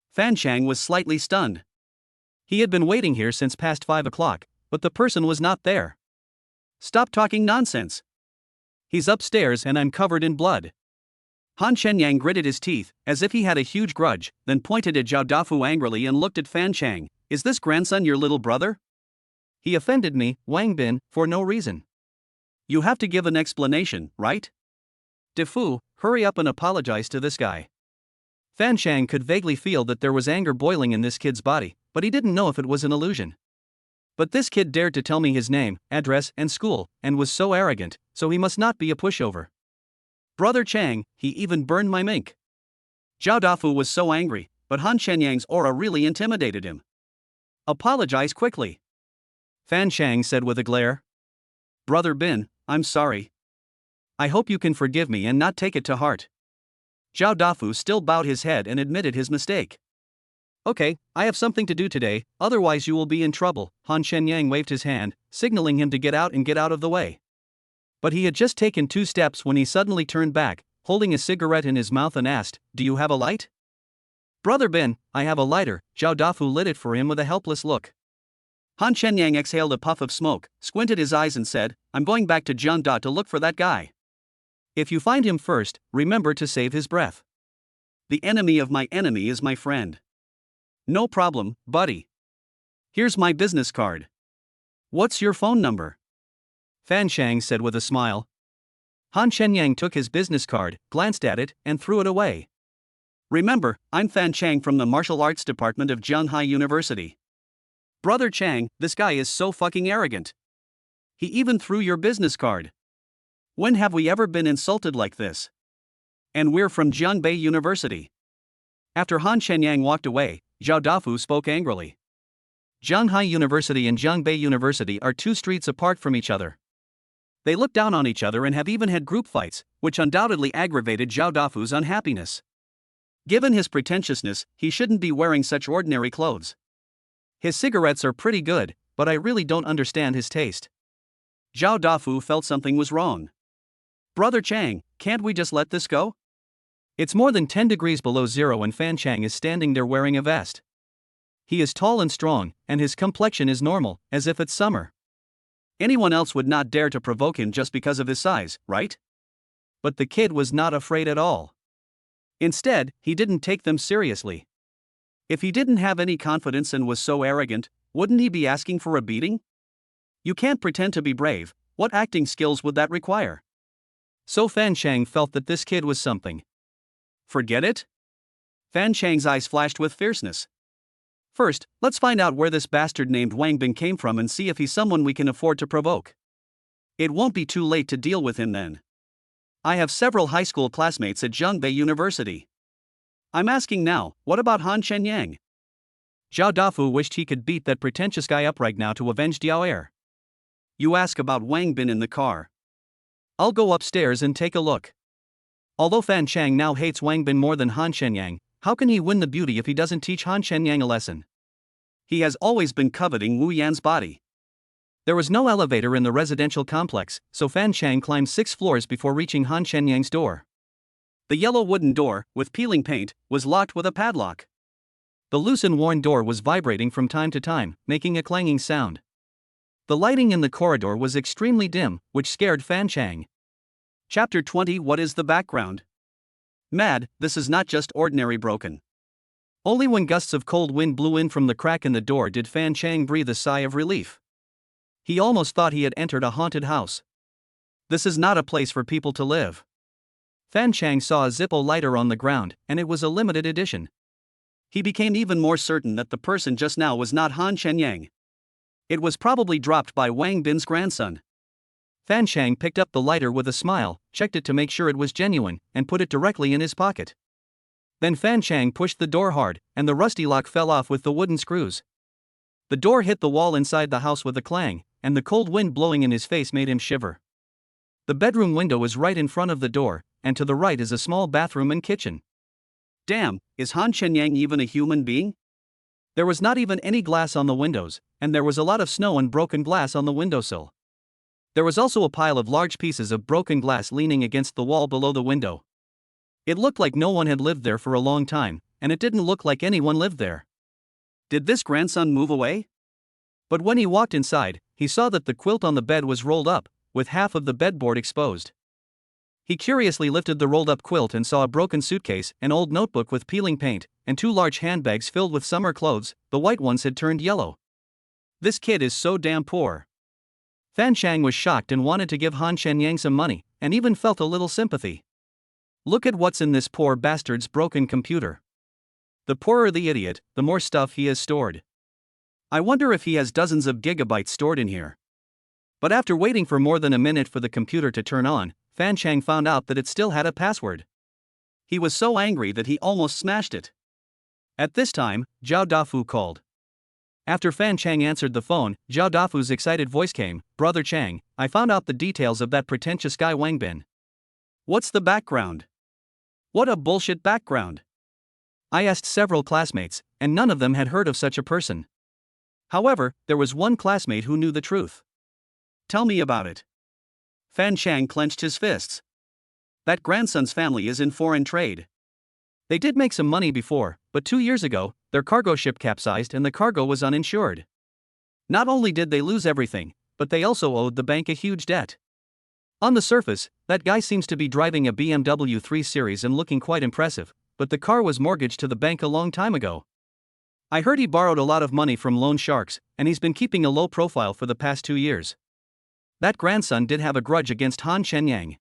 Fan Chang was slightly stunned. He had been waiting here since past 5 o'clock, but the person was not there. Stop talking nonsense. He's upstairs and I'm covered in blood. Han Shenyang gritted his teeth, as if he had a huge grudge, then pointed at Zhao Dafu angrily and looked at Fan Chang. Is this grandson your little brother? He offended me, Wang Bin, for no reason. You have to give an explanation, right? Defu, hurry up and apologize to this guy. Fan Chang could vaguely feel that there was anger boiling in this kid's body, but he didn't know if it was an illusion. But this kid dared to tell me his name, address, and school, and was so arrogant, so he must not be a pushover. Brother Chang, he even burned my mink. Zhao Dafu was so angry, but Han Shenyang's aura really intimidated him. Apologize quickly. Fan Chang said with a glare. Brother Bin, I'm sorry. I hope you can forgive me and not take it to heart. Zhao Dafu still bowed his head and admitted his mistake. Okay, I have something to do today, otherwise you will be in trouble. Han Shenyang waved his hand, signaling him to get out and get out of the way. But he had just taken 2 steps when he suddenly turned back, holding a cigarette in his mouth and asked, Do you have a light? Brother Bin, I have a lighter. Zhao Dafu lit it for him with a helpless look. Han Shenyang exhaled a puff of smoke, squinted his eyes and said, I'm going back to Jiangda to look for that guy. If you find him first, remember to save his breath. The enemy of my enemy is my friend. No problem, buddy. Here's my business card. What's your phone number? Fan Chang said with a smile. Han Shenyang took his business card, glanced at it, and threw it away. Remember, I'm Fan Chang from the Martial Arts Department of Zhanghai University. Brother Chang, this guy is so fucking arrogant. He even threw your business card. When have we ever been insulted like this? And we're from Jiangbei University. After Han Shenyang walked away, Zhao Dafu spoke angrily. Zhanghai University and Jiangbei University are 2 streets apart from each other. They look down on each other and have even had group fights, which undoubtedly aggravated Zhao Dafu's unhappiness. Given his pretentiousness, he shouldn't be wearing such ordinary clothes. His cigarettes are pretty good, but I really don't understand his taste. Zhao Dafu felt something was wrong. Brother Chang, can't we just let this go? It's more than 10 degrees below zero and Fan Chang is standing there wearing a vest. He is tall and strong, and his complexion is normal, as if it's summer. Anyone else would not dare to provoke him just because of his size, right? But the kid was not afraid at all. Instead, he didn't take them seriously. If he didn't have any confidence and was so arrogant, wouldn't he be asking for a beating? You can't pretend to be brave. What acting skills would that require? So Fan Chang felt that this kid was something. Forget it? Fan Chang's eyes flashed with fierceness. First, let's find out where this bastard named Wang Bin came from and see if he's someone we can afford to provoke. It won't be too late to deal with him then. I have several high school classmates at Jiangbei University. I'm asking now, what about Han Shenyang? Zhao Dafu wished he could beat that pretentious guy up right now to avenge Diao Er. You ask about Wang Bin in the car. I'll go upstairs and take a look. Although Fan Chang now hates Wang Bin more than Han Shenyang, how can he win the beauty if he doesn't teach Han Shenyang a lesson? He has always been coveting Wu Yan's body. There was no elevator in the residential complex, so Fan Chang climbed 6 floors before reaching Han Shenyang's door. The yellow wooden door, with peeling paint, was locked with a padlock. The loose and worn door was vibrating from time to time, making a clanging sound. The lighting in the corridor was extremely dim, which scared Fan Chang. Chapter 20. What is the background? Mad, this is not just ordinary broken. Only when gusts of cold wind blew in from the crack in the door did Fan Chang breathe a sigh of relief. He almost thought he had entered a haunted house. This is not a place for people to live. Fan Chang saw a Zippo lighter on the ground, and it was a limited edition. He became even more certain that the person just now was not Han Shenyang. It was probably dropped by Wang Bin's grandson. Fan Chang picked up the lighter with a smile, checked it to make sure it was genuine, and put it directly in his pocket. Then Fan Chang pushed the door hard, and the rusty lock fell off with the wooden screws. The door hit the wall inside the house with a clang, and the cold wind blowing in his face made him shiver. The bedroom window is right in front of the door, and to the right is a small bathroom and kitchen. Damn, is Han Shenyang even a human being? There was not even any glass on the windows, and there was a lot of snow and broken glass on the windowsill. There was also a pile of large pieces of broken glass leaning against the wall below the window. It looked like no one had lived there for a long time, and it didn't look like anyone lived there. Did this grandson move away? But when he walked inside, he saw that the quilt on the bed was rolled up, with half of the bedboard exposed. He curiously lifted the rolled up quilt and saw a broken suitcase, an old notebook with peeling paint, and 2 large handbags filled with summer clothes. The white ones had turned yellow. This kid is so damn poor. Fan Chang was shocked and wanted to give Han Shenyang some money, and even felt a little sympathy. Look at what's in this poor bastard's broken computer. The poorer the idiot, the more stuff he has stored. I wonder if he has dozens of gigabytes stored in here. But after waiting for more than a minute for the computer to turn on, Fan Chang found out that it still had a password. He was so angry that he almost smashed it. At this time, Zhao Dafu called. After Fan Chang answered the phone, Zhao Dafu's excited voice came, "Brother Chang, I found out the details of that pretentious guy Wang Bin." "What's the background?" "What a bullshit background. I asked several classmates, and none of them had heard of such a person. However, there was one classmate who knew the truth." "Tell me about it." Fan Chang clenched his fists. "That grandson's family is in foreign trade. They did make some money before, but 2 years ago, their cargo ship capsized and the cargo was uninsured. Not only did they lose everything, but they also owed the bank a huge debt. On the surface, that guy seems to be driving a BMW 3 Series and looking quite impressive, but the car was mortgaged to the bank a long time ago. I heard he borrowed a lot of money from loan sharks, and he's been keeping a low profile for the past 2 years. That grandson did have a grudge against Han Shenyang.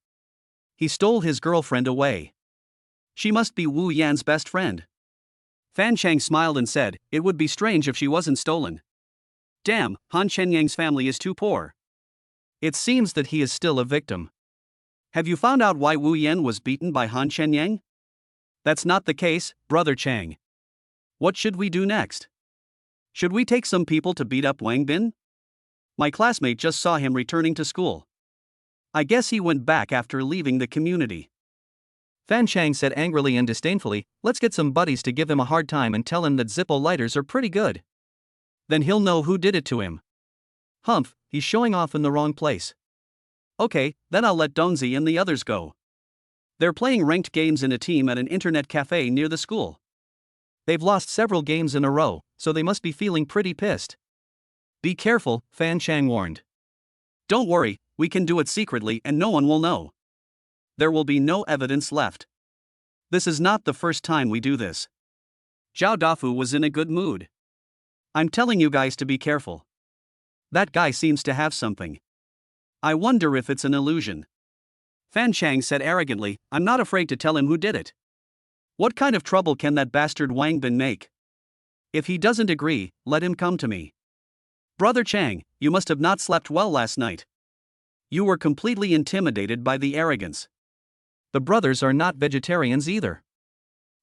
He stole his girlfriend away. She must be Wu Yan's best friend." Fan Chang smiled and said, "It would be strange if she wasn't stolen. Damn, Han Shenyang's family is too poor." It seems that he is still a victim. "Have you found out why Wu Yan was beaten by Han Shenyang?" "That's not the case, Brother Chang." "What should we do next? Should we take some people to beat up Wang Bin? My classmate just saw him returning to school. I guess he went back after leaving the community." Fan Chang said angrily and disdainfully, "Let's get some buddies to give him a hard time and tell him that Zippo lighters are pretty good. Then he'll know who did it to him. Humph, he's showing off in the wrong place. Okay, then I'll let Donzi and the others go. They're playing ranked games in a team at an internet cafe near the school. They've lost several games in a row, so they must be feeling pretty pissed." "Be careful," Fan Chang warned. "Don't worry, we can do it secretly and no one will know. There will be no evidence left. This is not the first time we do this." Zhao Dafu was in a good mood. "I'm telling you guys to be careful. That guy seems to have something. I wonder if it's an illusion." Fan Chang said arrogantly, "I'm not afraid to tell him who did it. What kind of trouble can that bastard Wang Bin make? If he doesn't agree, let him come to me." "Brother Chang, you must have not slept well last night. You were completely intimidated by the arrogance." "The brothers are not vegetarians either.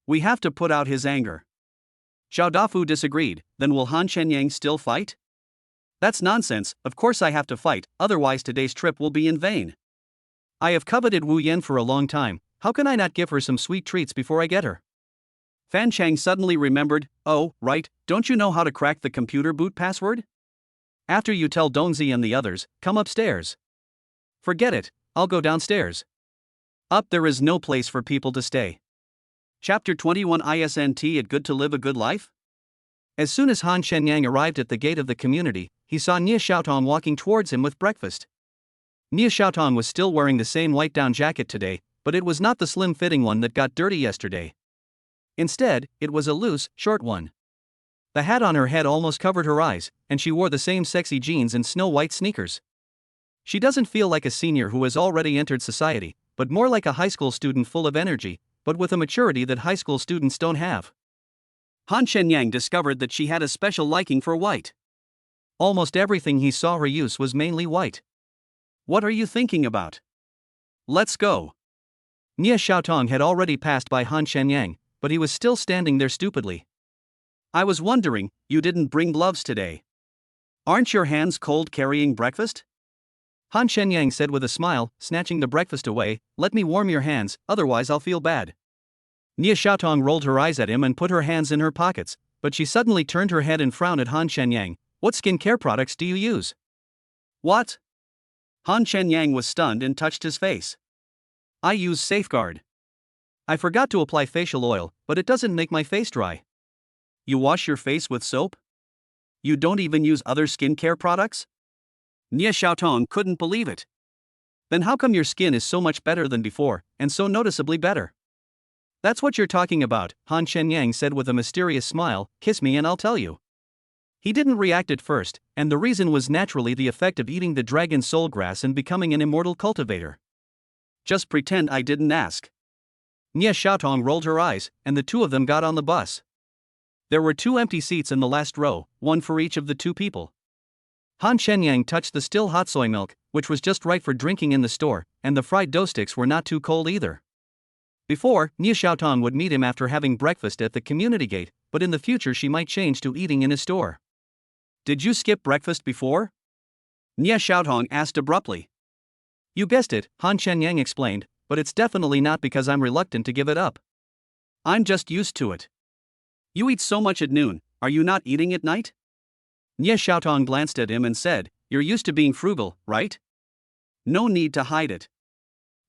We have to put out his anger." Zhao Dafu disagreed, "Then will Han Shenyang still fight?" "That's nonsense, of course I have to fight, otherwise today's trip will be in vain. I have coveted Wu Yan for a long time, how can I not give her some sweet treats before I get her?" Fan Chang suddenly remembered, "Oh, right, don't you know how to crack the computer boot password? After you tell Donzi and the others, come upstairs." "Forget it, I'll go downstairs. Up there is no place for people to stay." Chapter 21 Isn't it good to live a good life? As soon as Han Shenyang arrived at the gate of the community, he saw Nia Xiaotong walking towards him with breakfast. Nia Xiaotong was still wearing the same white down jacket today, but it was not the slim-fitting one that got dirty yesterday. Instead, it was a loose, short one. The hat on her head almost covered her eyes, and she wore the same sexy jeans and snow-white sneakers. She doesn't feel like a senior who has already entered society, but more like a high school student full of energy, but with a maturity that high school students don't have. Han Shenyang discovered that she had a special liking for white. Almost everything he saw her use was mainly white. "What are you thinking about? Let's go." Nia Xiaotong had already passed by Han Shenyang, but he was still standing there stupidly. "I was wondering, you didn't bring gloves today. Aren't your hands cold carrying breakfast?" Han Shenyang said with a smile, snatching the breakfast away, "Let me warm your hands, otherwise I'll feel bad." Nia Xiaotong rolled her eyes at him and put her hands in her pockets, but she suddenly turned her head and frowned at Han Shenyang. "What skincare products do you use?" "What?" Han Shenyang was stunned and touched his face. "I use Safeguard. I forgot to apply facial oil, but it doesn't make my face dry." "You wash your face with soap? You don't even use other skincare products?" Nie Xiaotong couldn't believe it. Then how come your skin is so much better than before, and so noticeably better? That's what you're talking about, Han Shenyang said with a mysterious smile. Kiss me and I'll tell you. He didn't react at first, and the reason was naturally the effect of eating the dragon soul grass and becoming an immortal cultivator. Just pretend I didn't ask. Nie Xiaotong rolled her eyes, and the two of them got on the bus. There were 2 empty seats in the last row, one for each of the 2 people. Han Shenyang touched the still hot soy milk, which was just right for drinking in the store, and the fried dough sticks were not too cold either. Before, Nie Xiaotong would meet him after having breakfast at the community gate, but in the future she might change to eating in his store. Did you skip breakfast before? Nie Xiaotong asked abruptly. You guessed it, Han Shenyang explained, but it's definitely not because I'm reluctant to give it up. I'm just used to it. You eat so much at noon, are you not eating at night? Nie Xiaotong glanced at him and said, You're used to being frugal, right? No need to hide it.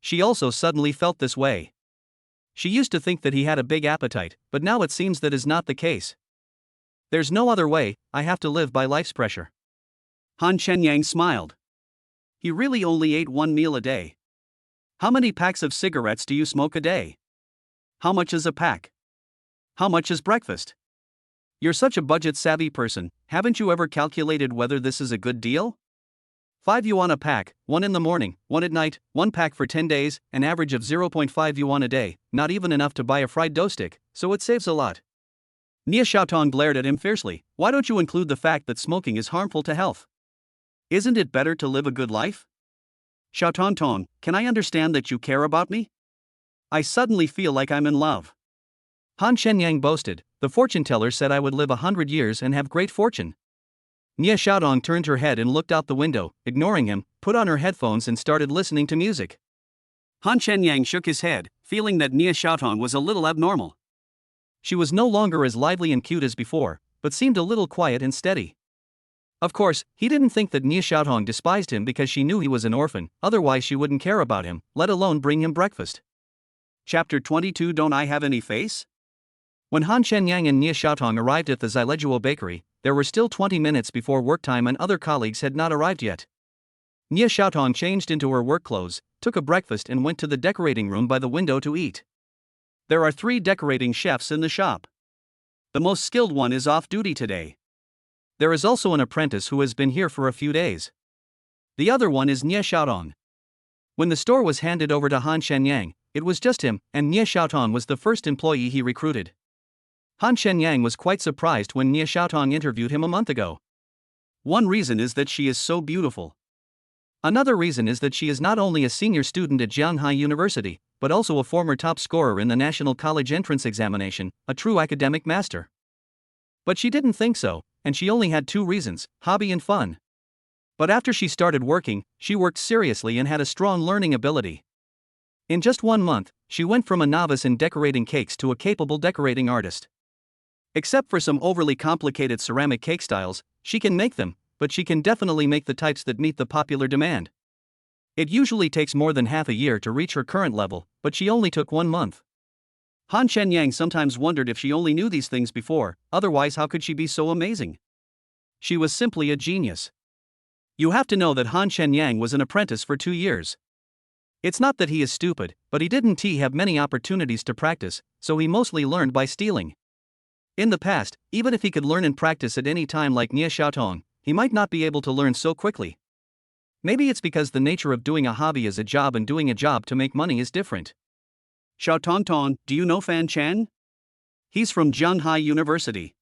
She also suddenly felt this way. She used to think that he had a big appetite, but now it seems that is not the case. There's no other way, I have to live by life's pressure. Han Shenyang smiled. He really only ate 1 meal a day. How many packs of cigarettes do you smoke a day? How much is a pack? How much is breakfast? You're such a budget-savvy person, haven't you ever calculated whether this is a good deal? 5 yuan a pack, 1 in the morning, 1 at night, 1 pack for 10 days, an average of 0.5 yuan a day, not even enough to buy a fried dough stick, so it saves a lot. Nie Xiaotong glared at him fiercely. Why don't you include the fact that smoking is harmful to health? Isn't it better to live a good life? Xiaotong, can I understand that you care about me? I suddenly feel like I'm in love. Han Shenyang boasted, the fortune teller said I would live 100 years and have great fortune. Nie Xiaotong turned her head and looked out the window, ignoring him, put on her headphones and started listening to music. Han Shenyang shook his head, feeling that Nie Xiaotong was a little abnormal. She was no longer as lively and cute as before, but seemed a little quiet and steady. Of course, he didn't think that Nie Xiaotong despised him because she knew he was an orphan, otherwise she wouldn't care about him, let alone bring him breakfast. Chapter 22 Don't I Have Any Face? When Han Shenyang and Nie Xiaotong arrived at the Xileguo bakery, there were still 20 minutes before work time and other colleagues had not arrived yet. Nie Xiaotong changed into her work clothes, took a breakfast and went to the decorating room by the window to eat. There are 3 decorating chefs in the shop. The most skilled one is off duty today. There is also an apprentice who has been here for a few days. The other one is Nie Xiaotong. When the store was handed over to Han Shenyang, it was just him, and Nie Xiaotong was the first employee he recruited. Han Shenyang was quite surprised when Nie Xiaotong interviewed him a month ago. One reason is that she is so beautiful. Another reason is that she is not only a senior student at Jianghai University, but also a former top scorer in the National College Entrance Examination, a true academic master. But she didn't think so, and she only had 2 reasons, hobby and fun. But after she started working, she worked seriously and had a strong learning ability. In just 1 month, she went from a novice in decorating cakes to a capable decorating artist. Except for some overly complicated ceramic cake styles, she can make them, but she can definitely make the types that meet the popular demand. It usually takes more than half a year to reach her current level, but she only took 1 month. Han Shenyang sometimes wondered if she only knew these things before, otherwise how could she be so amazing? She was simply a genius. You have to know that Han Shenyang was an apprentice for 2 years. It's not that he is stupid, but he didn't have many opportunities to practice, so he mostly learned by stealing. In the past, even if he could learn and practice at any time like Nie Xiaotong, he might not be able to learn so quickly. Maybe it's because the nature of doing a hobby as a job and doing a job to make money is different. Xiaotong, do you know Fan Chan? He's from Jianghai University.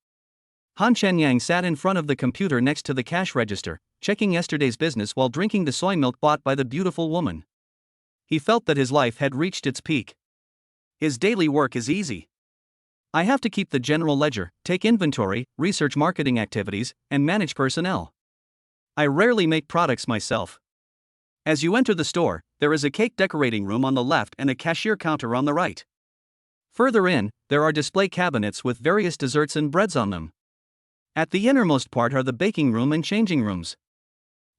Han Shenyang sat in front of the computer next to the cash register, checking yesterday's business while drinking the soy milk bought by the beautiful woman. He felt that his life had reached its peak. His daily work is easy. I have to keep the general ledger, take inventory, research marketing activities, and manage personnel. I rarely make products myself. As you enter the store, there is a cake decorating room on the left and a cashier counter on the right. Further in, there are display cabinets with various desserts and breads on them. At the innermost part are the baking room and changing rooms.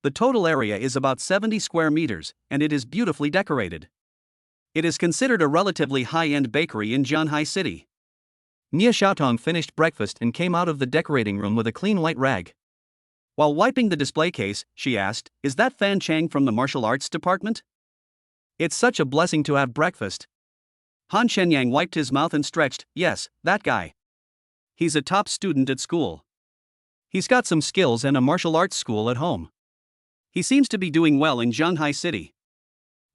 The total area is about 70 square meters, and it is beautifully decorated. It is considered a relatively high-end bakery in Jianghai City. Nie Xiaotong finished breakfast and came out of the decorating room with a clean white rag. While wiping the display case, she asked, "Is that Fan Chang from the martial arts department? It's such a blessing to have breakfast." Han Shenyang wiped his mouth and stretched. "Yes, that guy. He's a top student at school. He's got some skills and a martial arts school at home. He seems to be doing well in Shanghai City."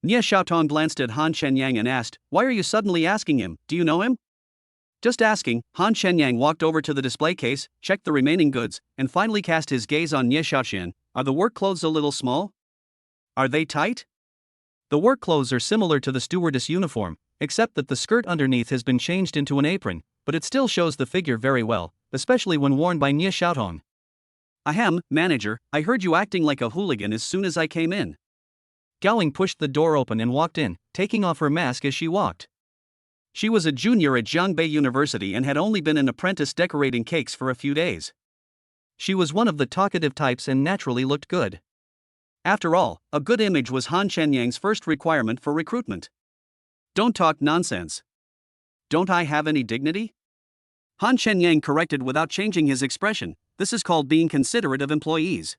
Nie Xiaotong glanced at Han Shenyang and asked, "Why are you suddenly asking him? Do you know him?" "Just asking." Han Shenyang walked over to the display case, checked the remaining goods, and finally cast his gaze on Nie Xiaoxian. "Are the work clothes a little small? Are they tight?" The work clothes are similar to the stewardess uniform, except that the skirt underneath has been changed into an apron, but it still shows the figure very well, especially when worn by Nie Xiaotong. "Ahem, manager, I heard you acting like a hooligan as soon as I came in." Gowing pushed the door open and walked in, taking off her mask as she walked. She was a junior at Jiangbei University and had only been an apprentice decorating cakes for a few days. She was one of the talkative types and naturally looked good. After all, a good image was Han Shenyang's first requirement for recruitment. "Don't talk nonsense. Don't I have any dignity?" Han Shenyang corrected without changing his expression. "This is called being considerate of employees."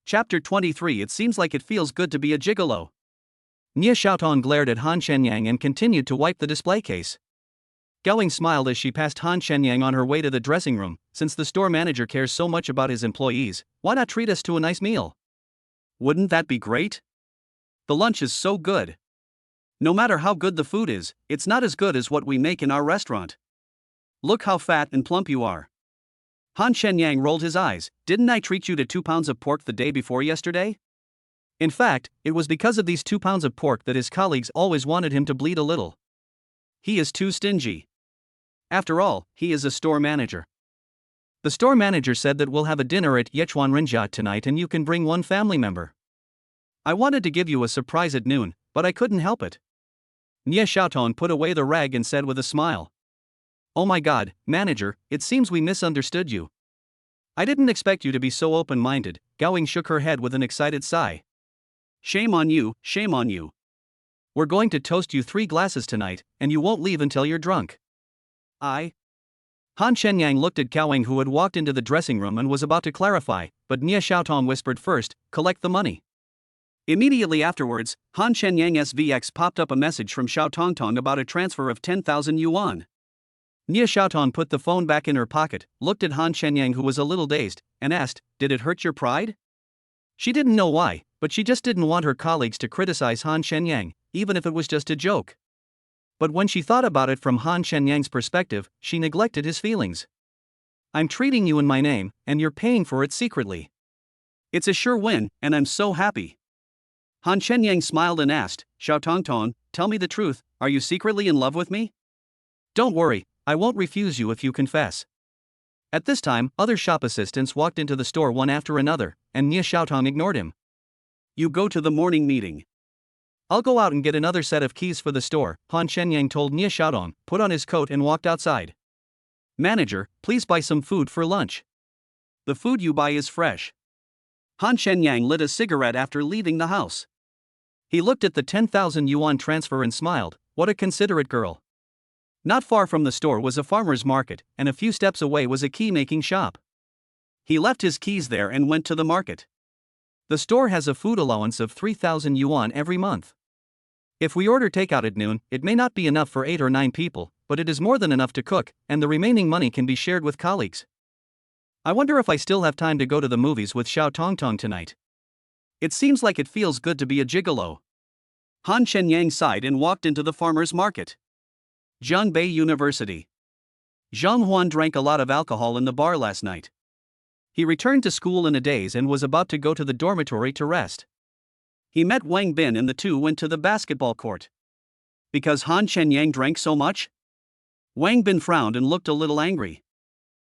Chapter 23. It seems like it feels good to be a gigolo. Nie Xiaotong glared at Han Shenyang and continued to wipe the display case. Gowing smiled as she passed Han Shenyang on her way to the dressing room. "Since the store manager cares so much about his employees, why not treat us to a nice meal? Wouldn't that be great? The lunch is so good. No matter how good the food is, it's not as good as what we make in our restaurant. Look how fat and plump you are." Han Shenyang rolled his eyes. "Didn't I treat you to 2 pounds of pork the day before yesterday?" In fact, it was because of these 2 pounds of pork that his colleagues always wanted him to bleed a little. He is too stingy. After all, he is a store manager. "The store manager said that we'll have a dinner at Yechuan Rinjia tonight and you can bring one family member. I wanted to give you a surprise at noon, but I couldn't help it." Nie Xiaotong put away the rag and said with a smile, "Oh my god, manager, it seems we misunderstood you. I didn't expect you to be so open-minded." Gowing shook her head with an excited sigh. "Shame on you, shame on you. We're going to toast you 3 glasses tonight, and you won't leave until you're drunk." "I?" Han Shenyang looked at Gowing, who had walked into the dressing room and was about to clarify, but Nie Xiaotong whispered first, "Collect the money." Immediately afterwards, Han Shenyang's VX popped up a message from Xiao Tongtong about a transfer of 10,000 yuan. Nie Xiaotong put the phone back in her pocket, looked at Han Shenyang, who was a little dazed, and asked, "Did it hurt your pride?" She didn't know why, but she just didn't want her colleagues to criticize Han Shenyang, even if it was just a joke. But when she thought about it from Han Shenyang's perspective, she neglected his feelings. "I'm treating you in my name, and you're paying for it secretly. It's a sure win, and I'm so happy." Han Shenyang smiled and asked, "Xiao Tongtong, tell me the truth, are you secretly in love with me?" "Don't worry, I won't refuse you if you confess." At this time, other shop assistants walked into the store one after another, and Nie Xiaotong ignored him. "You go to the morning meeting. I'll go out and get another set of keys for the store," Han Shenyang told Nie Xiaotong, put on his coat and walked outside. "Manager, please buy some food for lunch. The food you buy is fresh." Han Shenyang lit a cigarette after leaving the house. He looked at the 10,000 yuan transfer and smiled. What a considerate girl. Not far from the store was a farmer's market, and a few steps away was a key-making shop. He left his keys there and went to the market. The store has a food allowance of 3,000 yuan every month. If we order takeout at noon, it may not be enough for 8 or 9 people, but it is more than enough to cook, and the remaining money can be shared with colleagues. I wonder if I still have time to go to the movies with Xiao Tongtong tonight. It seems like it feels good to be a gigolo." Han Shenyang sighed and walked into the farmer's market. Jiangbei University. Zhang Huan drank a lot of alcohol in the bar last night. He returned to school in a daze and was about to go to the dormitory to rest. He met Wang Bin and the two went to the basketball court. "Because Han Shenyang drank so much?" Wang Bin frowned and looked a little angry.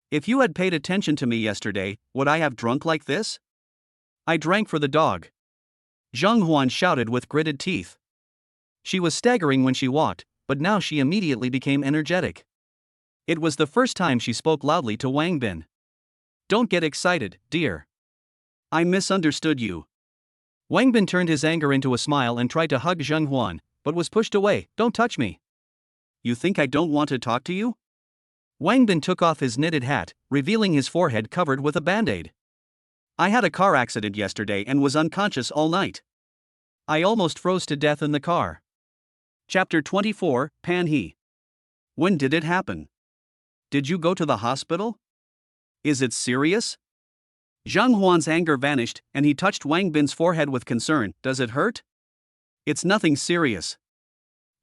"If you had paid attention to me yesterday, would I have drunk like this?" "I drank for the dog," Zhang Huan shouted with gritted teeth. She was staggering when she walked, but now she immediately became energetic. It was the first time she spoke loudly to Wang Bin. "Don't get excited, dear. I misunderstood you." Wang Bin turned his anger into a smile and tried to hug Zhang Huan, but was pushed away. "Don't touch me. You think I don't want to talk to you?" Wang Bin took off his knitted hat, revealing his forehead covered with a band-aid. I had a car accident yesterday and was unconscious all night. I almost froze to death in the car. Chapter 24, Pan-He. When did it happen? Did you go to the hospital? Is it serious? Zhang Huan's anger vanished and he touched Wang Bin's forehead with concern. Does it hurt? It's nothing serious.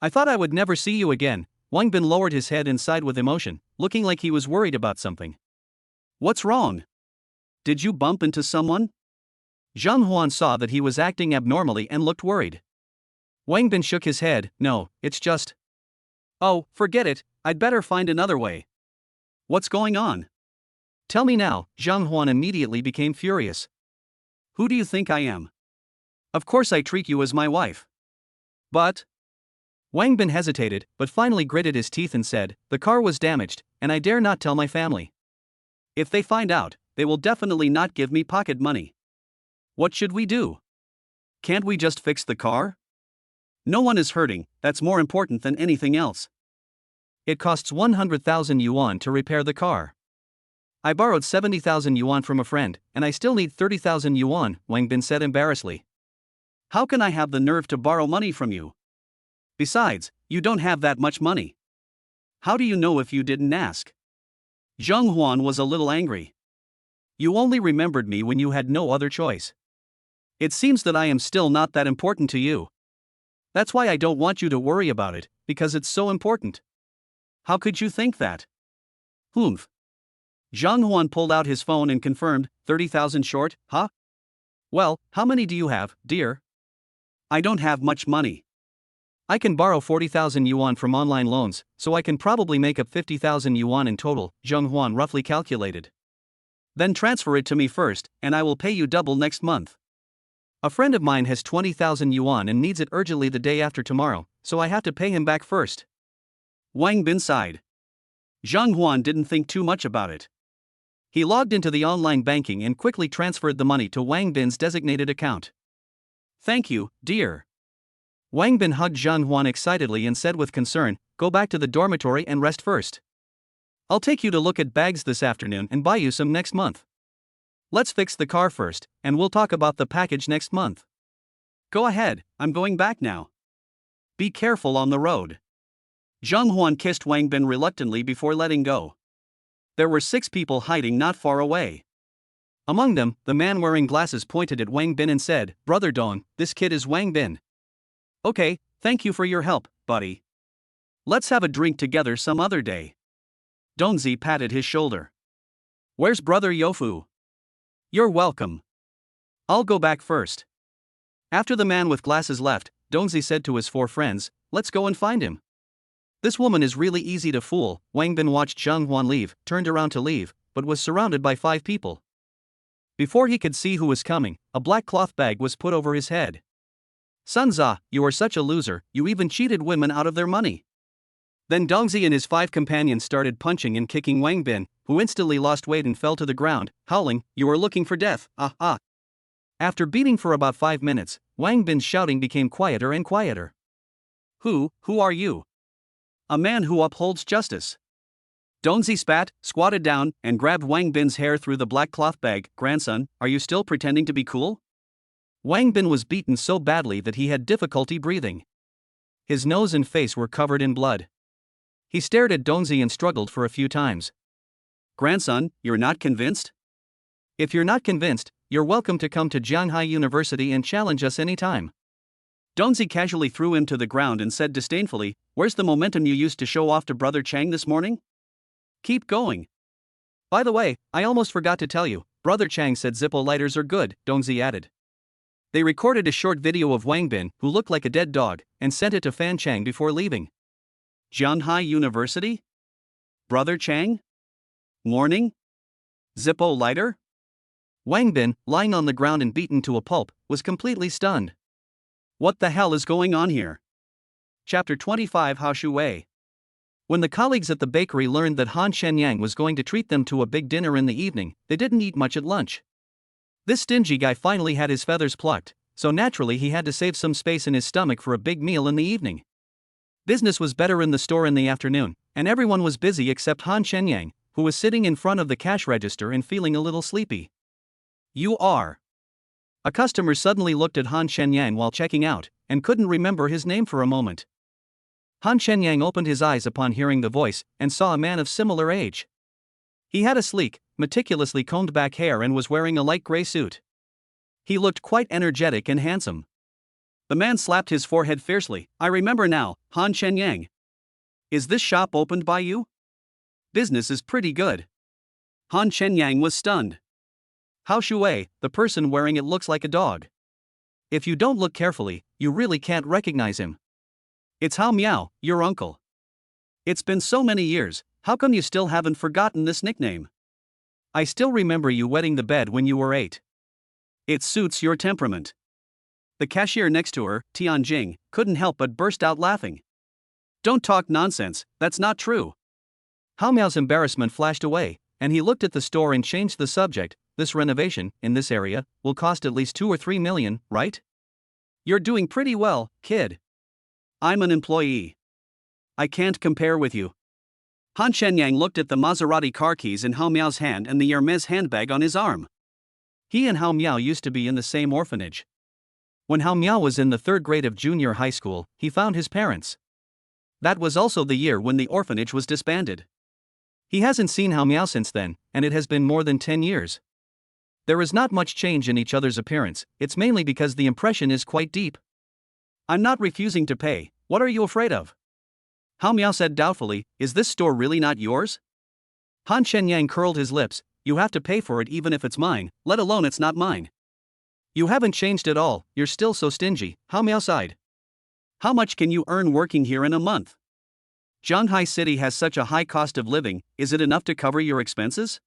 I thought I would never see you again. Wang Bin lowered his head and sighed with emotion, looking like he was worried about something. What's wrong? Did you bump into someone? Zhang Huan saw that he was acting abnormally and looked worried. Wang Bin shook his head. No, it's just. Oh, forget it, I'd better find another way. What's going on? Tell me now. Zhang Huan immediately became furious. Who do you think I am? Of course I treat you as my wife. But. Wang Bin hesitated, but finally gritted his teeth and said, the car was damaged, and I dare not tell my family. If they find out, they will definitely not give me pocket money. What should we do? Can't we just fix the car? No one is hurting, that's more important than anything else. It costs 100,000 yuan to repair the car. I borrowed 70,000 yuan from a friend, and I still need 30,000 yuan, Wang Bin said embarrassedly. How can I have the nerve to borrow money from you? Besides, you don't have that much money. How do you know if you didn't ask? Zhang Huan was a little angry. You only remembered me when you had no other choice. It seems that I am still not that important to you. That's why I don't want you to worry about it, because it's so important. How could you think that? Humph. Zhang Huan pulled out his phone and confirmed, 30,000 short, huh? Well, how many do you have, dear? I don't have much money. I can borrow 40,000 yuan from online loans, so I can probably make up 50,000 yuan in total, Zhang Huan roughly calculated. Then transfer it to me first, and I will pay you double next month. A friend of mine has 20,000 yuan and needs it urgently the day after tomorrow, so I have to pay him back first. Wang Bin sighed. Zhang Huan didn't think too much about it. He logged into the online banking and quickly transferred the money to Wang Bin's designated account. Thank you, dear. Wang Bin hugged Zhang Huan excitedly and said with concern, go back to the dormitory and rest first. I'll take you to look at bags this afternoon and buy you some next month. Let's fix the car first, and we'll talk about the package next month. Go ahead, I'm going back now. Be careful on the road. Zhang Huan kissed Wang Bin reluctantly before letting go. There were 6 people hiding not far away. Among them, the man wearing glasses pointed at Wang Bin and said, Brother Dong, this kid is Wang Bin. Okay, thank you for your help, buddy. Let's have a drink together some other day. Dongzi patted his shoulder. Where's Brother Yofu? You're welcome. I'll go back first. After the man with glasses left, Dongzi said to his 4 friends, let's go and find him. This woman is really easy to fool. Wang Bin watched Zhang Huan leave, turned around to leave, but was surrounded by 5 people. Before he could see who was coming, a black cloth bag was put over his head. Sunza, you are such a loser, you even cheated women out of their money. Then Dongzi and his 5 companions started punching and kicking Wang Bin, who instantly lost weight and fell to the ground, howling, you are looking for death, ah ah. After beating for about 5 minutes, Wang Bin's shouting became quieter and quieter. Who are you? A man who upholds justice. Dongzi spat, squatted down, and grabbed Wang Bin's hair through the black cloth bag. Grandson, are you still pretending to be cool? Wang Bin was beaten so badly that he had difficulty breathing. His nose and face were covered in blood. He stared at Dongzi and struggled for a few times. Grandson, you're not convinced? If you're not convinced, you're welcome to come to Jianghai University and challenge us anytime. Dongzi casually threw him to the ground and said disdainfully, where's the momentum you used to show off to Brother Chang this morning? Keep going. By the way, I almost forgot to tell you, Brother Chang said Zippo lighters are good, Dongzi added. They recorded a short video of Wang Bin, who looked like a dead dog, and sent it to Fan Chang before leaving. Jianghai University? Brother Chang? Warning? Zippo lighter? Wang Bin, lying on the ground and beaten to a pulp, was completely stunned. What the hell is going on here? Chapter 25 Hao Shu Wei. When the colleagues at the bakery learned that Han Shenyang was going to treat them to a big dinner in the evening, they didn't eat much at lunch. This stingy guy finally had his feathers plucked, so naturally he had to save some space in his stomach for a big meal in the evening. Business was better in the store in the afternoon, and everyone was busy except Han Shenyang, who was sitting in front of the cash register and feeling a little sleepy. You are. A customer suddenly looked at Han Shenyang while checking out, and couldn't remember his name for a moment. Han Shenyang opened his eyes upon hearing the voice, and saw a man of similar age. He had a sleek, meticulously combed back hair and was wearing a light gray suit. He looked quite energetic and handsome. The man slapped his forehead fiercely. I remember now, Han Shenyang. Is this shop opened by you? Business is pretty good. Han Shenyang was stunned. Hao Shui, the person wearing it looks like a dog. If you don't look carefully, you really can't recognize him. It's Hao Miao, your uncle. It's been so many years, how come you still haven't forgotten this nickname? I still remember you wetting the bed when you were 8. It suits your temperament. The cashier next to her, Tianjing, couldn't help but burst out laughing. Don't talk nonsense, that's not true. Hao Miao's embarrassment flashed away, and he looked at the store and changed the subject. This renovation, in this area, will cost at least 2 or 3 million, right? You're doing pretty well, kid. I'm an employee. I can't compare with you. Han Shenyang looked at the Maserati car keys in Hao Miao's hand and the Hermes handbag on his arm. He and Hao Miao used to be in the same orphanage. When Hao Miao was in the 3rd grade of junior high school, he found his parents. That was also the year when the orphanage was disbanded. He hasn't seen Hao Miao since then, and it has been more than 10 years. There is not much change in each other's appearance, it's mainly because the impression is quite deep. I'm not refusing to pay, what are you afraid of? Hao Miao said doubtfully, is this store really not yours? Han Shenyang curled his lips, you have to pay for it even if it's mine, let alone it's not mine. You haven't changed at all, you're still so stingy, Hao Miao sighed. How much can you earn working here in a month? Shanghai City has such a high cost of living, is it enough to cover your expenses?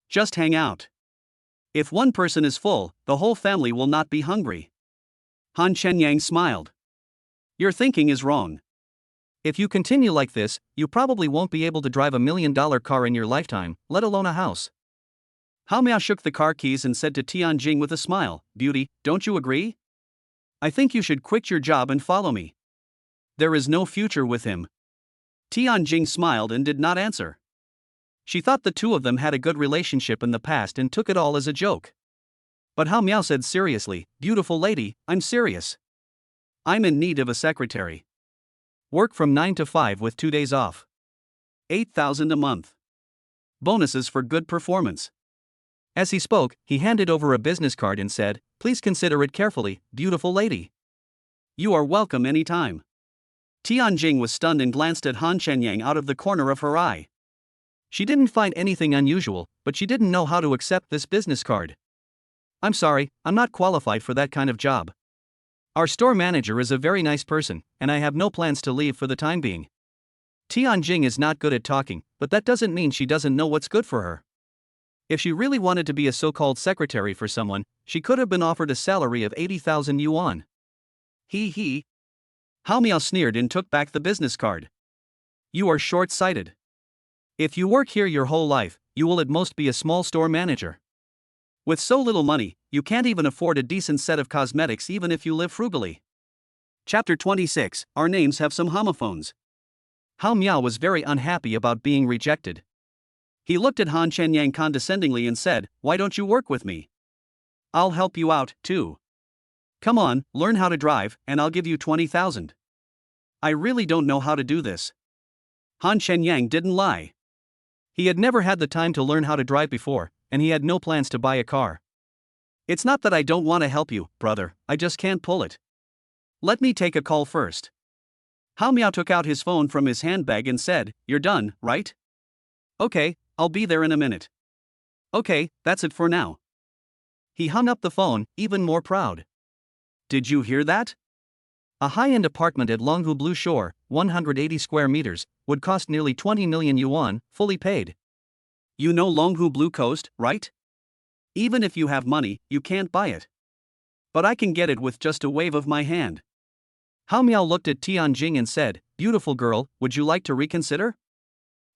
Just hang out. If one person is full, the whole family will not be hungry. Han Shenyang smiled. Your thinking is wrong. If you continue like this, you probably won't be able to drive $1 million car in your lifetime, let alone a house. Hao Miao shook the car keys and said to Tianjing with a smile, Beauty, don't you agree? I think you should quit your job and follow me. There is no future with him. Tianjing smiled and did not answer. She thought the two of them had a good relationship in the past and took it all as a joke. But Hao Miao said seriously, Beautiful lady, I'm serious. I'm in need of a secretary. Work from 9 to 5 with 2 days off. 8,000 a month. Bonuses for good performance. As he spoke, he handed over a business card and said, Please consider it carefully, beautiful lady. You are welcome anytime. Tianjing was stunned and glanced at Han Shenyang out of the corner of her eye. She didn't find anything unusual, but she didn't know how to accept this business card. I'm sorry, I'm not qualified for that kind of job. Our store manager is a very nice person, and I have no plans to leave for the time being. Tianjing is not good at talking, but that doesn't mean she doesn't know what's good for her. If she really wanted to be a so-called secretary for someone, she could have been offered a salary of 80,000 yuan. He. Hao Miao sneered and took back the business card. You are short-sighted. If you work here your whole life, you will at most be a small store manager. With so little money, you can't even afford a decent set of cosmetics even if you live frugally. Chapter 26, Our names have some homophones. Hao Miao was very unhappy about being rejected. He looked at Han Shenyang condescendingly and said, Why don't you work with me? I'll help you out, too. Come on, learn how to drive, and I'll give you 20,000. I really don't know how to do this. Han Shenyang didn't lie. He had never had the time to learn how to drive before, and he had no plans to buy a car. It's not that I don't want to help you, brother, I just can't pull it. Let me take a call first. Hao Miao took out his phone from his handbag and said, You're done, right? Okay, I'll be there in a minute. Okay, that's it for now. He hung up the phone, even more proud. Did you hear that? A high-end apartment at Longhu Blue Shore, 180 square meters, would cost nearly 20 million yuan, fully paid. You know Longhu Blue Coast, right? Even if you have money, you can't buy it. But I can get it with just a wave of my hand. Hao Miao looked at Tianjing and said, Beautiful girl, would you like to reconsider?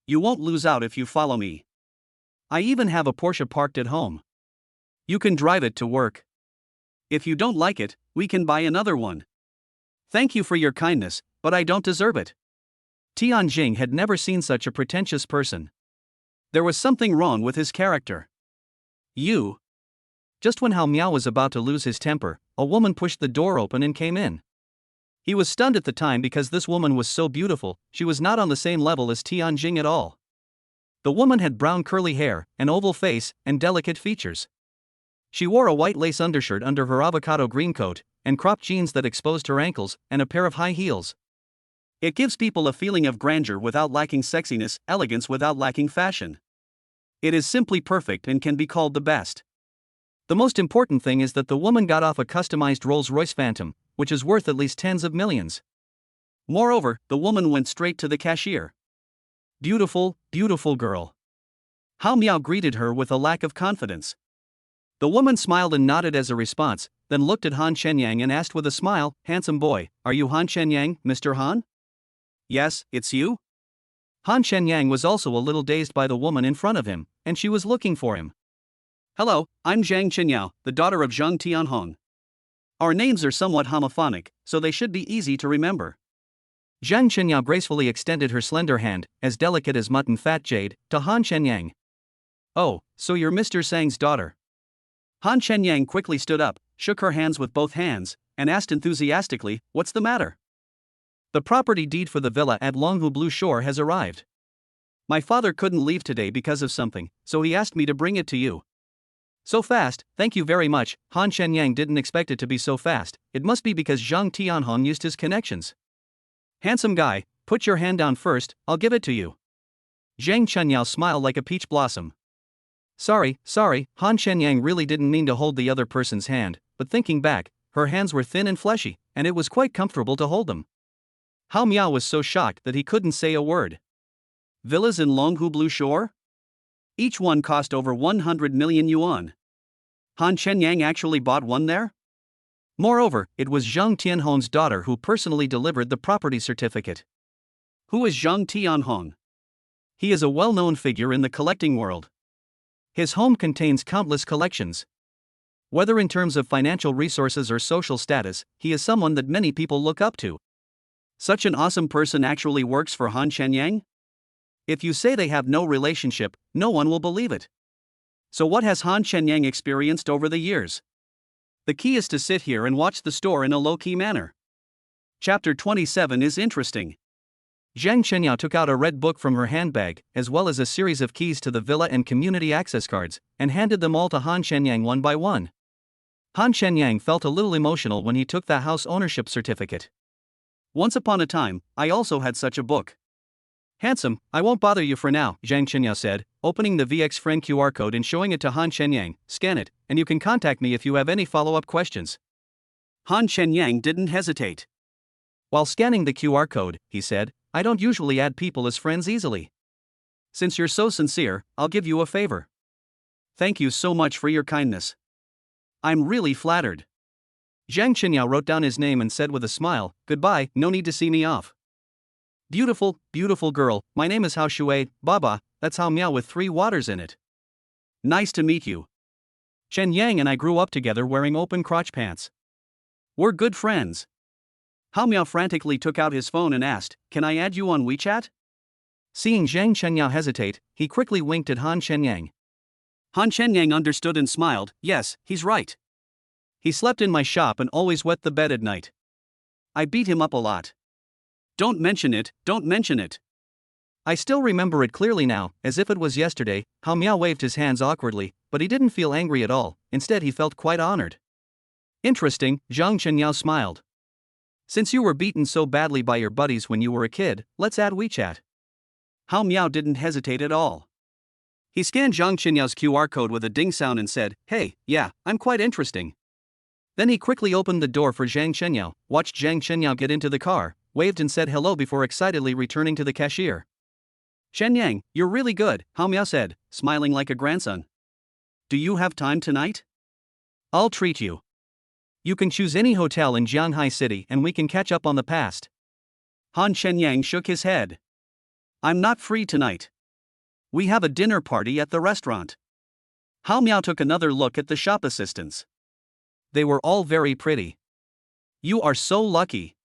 You won't lose out if you follow me. I even have a Porsche parked at home. You can drive it to work. If you don't like it, we can buy another one. Thank you for your kindness, but I don't deserve it. Tianjing had never seen such a pretentious person. There was something wrong with his character. You. Just when Hao Miao was about to lose his temper, a woman pushed the door open and came in. He was stunned at the time because this woman was so beautiful. She was not on the same level as Tianjing at all. The woman had brown curly hair, an oval face, and delicate features. She wore a white lace undershirt under her avocado green coat, and cropped jeans that exposed her ankles, and a pair of high heels. It gives people a feeling of grandeur without lacking sexiness, elegance without lacking fashion. It is simply perfect and can be called the best. The most important thing is that the woman got off a customized Rolls-Royce Phantom, which is worth at least tens of millions. Moreover, the woman went straight to the cashier. Beautiful, beautiful girl. Hao Miao greeted her with a lack of confidence. The woman smiled and nodded as a response, then looked at Han Shenyang and asked with a smile, "Handsome boy, are you Han Shenyang, Mr. Han?" "Yes, it's you?" Han Shenyang was also a little dazed by the woman in front of him, and she was looking for him. "Hello, I'm Zhang Qinyao, the daughter of Zhang Tianhong. Our names are somewhat homophonic, so they should be easy to remember." Zhang Qinyao gracefully extended her slender hand, as delicate as mutton fat jade, to Han Shenyang. "Oh, so you're Mr. Sang's daughter." Han Shenyang quickly stood up, shook her hands with both hands, and asked enthusiastically, "What's the matter?" "The property deed for the villa at Longhu Blue Shore has arrived. My father couldn't leave today because of something, so he asked me to bring it to you." "So fast, thank you very much." Han Shenyang didn't expect it to be so fast. It must be because Zhang Tianhong used his connections. "Handsome guy, put your hand down first, I'll give it to you." Zhang Qinyao smiled like a peach blossom. Sorry, Han Shenyang really didn't mean to hold the other person's hand, but thinking back, her hands were thin and fleshy, and it was quite comfortable to hold them. Hao Miao was so shocked that he couldn't say a word. Villas in Longhu Blue Shore? Each one cost over 100 million yuan. Han Shenyang actually bought one there? Moreover, it was Zhang Tianhong's daughter who personally delivered the property certificate. Who is Zhang Tianhong? He is a well-known figure in the collecting world. His home contains countless collections. Whether in terms of financial resources or social status, he is someone that many people look up to. Such an awesome person actually works for Han Shenyang? If you say they have no relationship, no one will believe it. So what has Han Shenyang experienced over the years? The key is to sit here and watch the store in a low-key manner. Chapter 27 is interesting. Zhang Qinyao took out a red book from her handbag, as well as a series of keys to the villa and community access cards, and handed them all to Han Shenyang one by one. Han Shenyang felt a little emotional when he took the house ownership certificate. "Once upon a time, I also had such a book." "Handsome, I won't bother you for now," Zhang Qinyao said, opening the VX Friend QR code and showing it to Han Shenyang. "Scan it, and you can contact me if you have any follow-up questions." Han Shenyang didn't hesitate. While scanning the QR code, he said, "I don't usually add people as friends easily. Since you're so sincere, I'll give you a favor." "Thank you so much for your kindness. I'm really flattered." Zhang Qinyao wrote down his name and said with a smile, "Goodbye, no need to see me off." "Beautiful, beautiful girl, my name is Hao Shui, Baba, that's Hao Miao with 3 waters in it." "Nice to meet you. Chen Yang and I grew up together wearing open crotch pants. We're good friends." Hao Miao frantically took out his phone and asked, "Can I add you on WeChat?" Seeing Zhang Qinyao hesitate, he quickly winked at Han Shenyang. Han Shenyang understood and smiled. "Yes, he's right. He slept in my shop and always wet the bed at night. I beat him up a lot." Don't mention it. "I still remember it clearly now, as if it was yesterday." Hao Miao waved his hands awkwardly, but he didn't feel angry at all. Instead, he felt quite honored. "Interesting," Zhang Qinyao smiled. "Since you were beaten so badly by your buddies when you were a kid, let's add WeChat." Hao Miao didn't hesitate at all. He scanned Zhang Qinyao's QR code with a ding sound and said, "Hey, yeah, I'm quite interesting." Then he quickly opened the door for Zhang Qinyao, watched Zhang Qinyao get into the car, waved and said hello before excitedly returning to the cashier. "Shenyang, you're really good," Hao Miao said, smiling like a grandson. "Do you have time tonight? I'll treat you. You can choose any hotel in Jianghai City and we can catch up on the past." Han Shenyang shook his head. "I'm not free tonight. We have a dinner party at the restaurant." Hao Miao took another look at the shop assistants. They were all very pretty. "You are so lucky.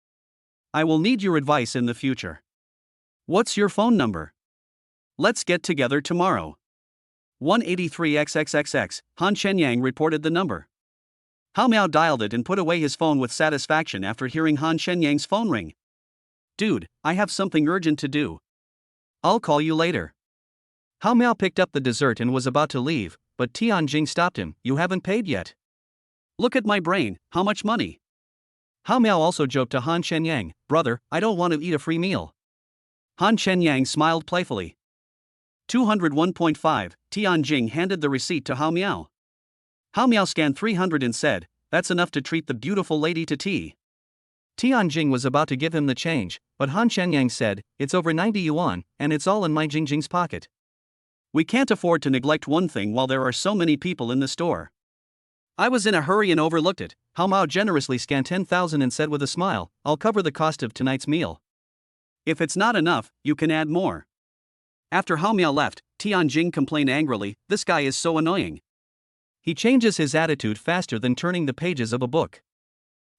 I will need your advice in the future. What's your phone number? Let's get together tomorrow." 183XXXX, Han Shenyang reported the number. Hao Miao dialed it and put away his phone with satisfaction after hearing Han Shenyang's phone ring. Dude, I have something urgent to do. I'll call you later. Hao Miao picked up the dessert and was about to leave, but Tianjing stopped him. You haven't paid yet. Look at my brain, how much money? Hao Miao also joked to Han Shenyang, brother, I don't want to eat a free meal. Han Shenyang smiled playfully. 201.5, Tianjing handed the receipt to Hao Miao. Hao Miao scanned 300 and said, that's enough to treat the beautiful lady to tea. Tianjing was about to give him the change, but Han Shenyang said, it's over 90 yuan, and it's all in my Jingjing's pocket. We can't afford to neglect one thing while there are so many people in the store. I was in a hurry and overlooked it. Hao Miao generously scanned 10,000 and said with a smile, I'll cover the cost of tonight's meal. If it's not enough, you can add more. After Hao Miao left, Tianjing complained angrily, this guy is so annoying. He changes his attitude faster than turning the pages of a book.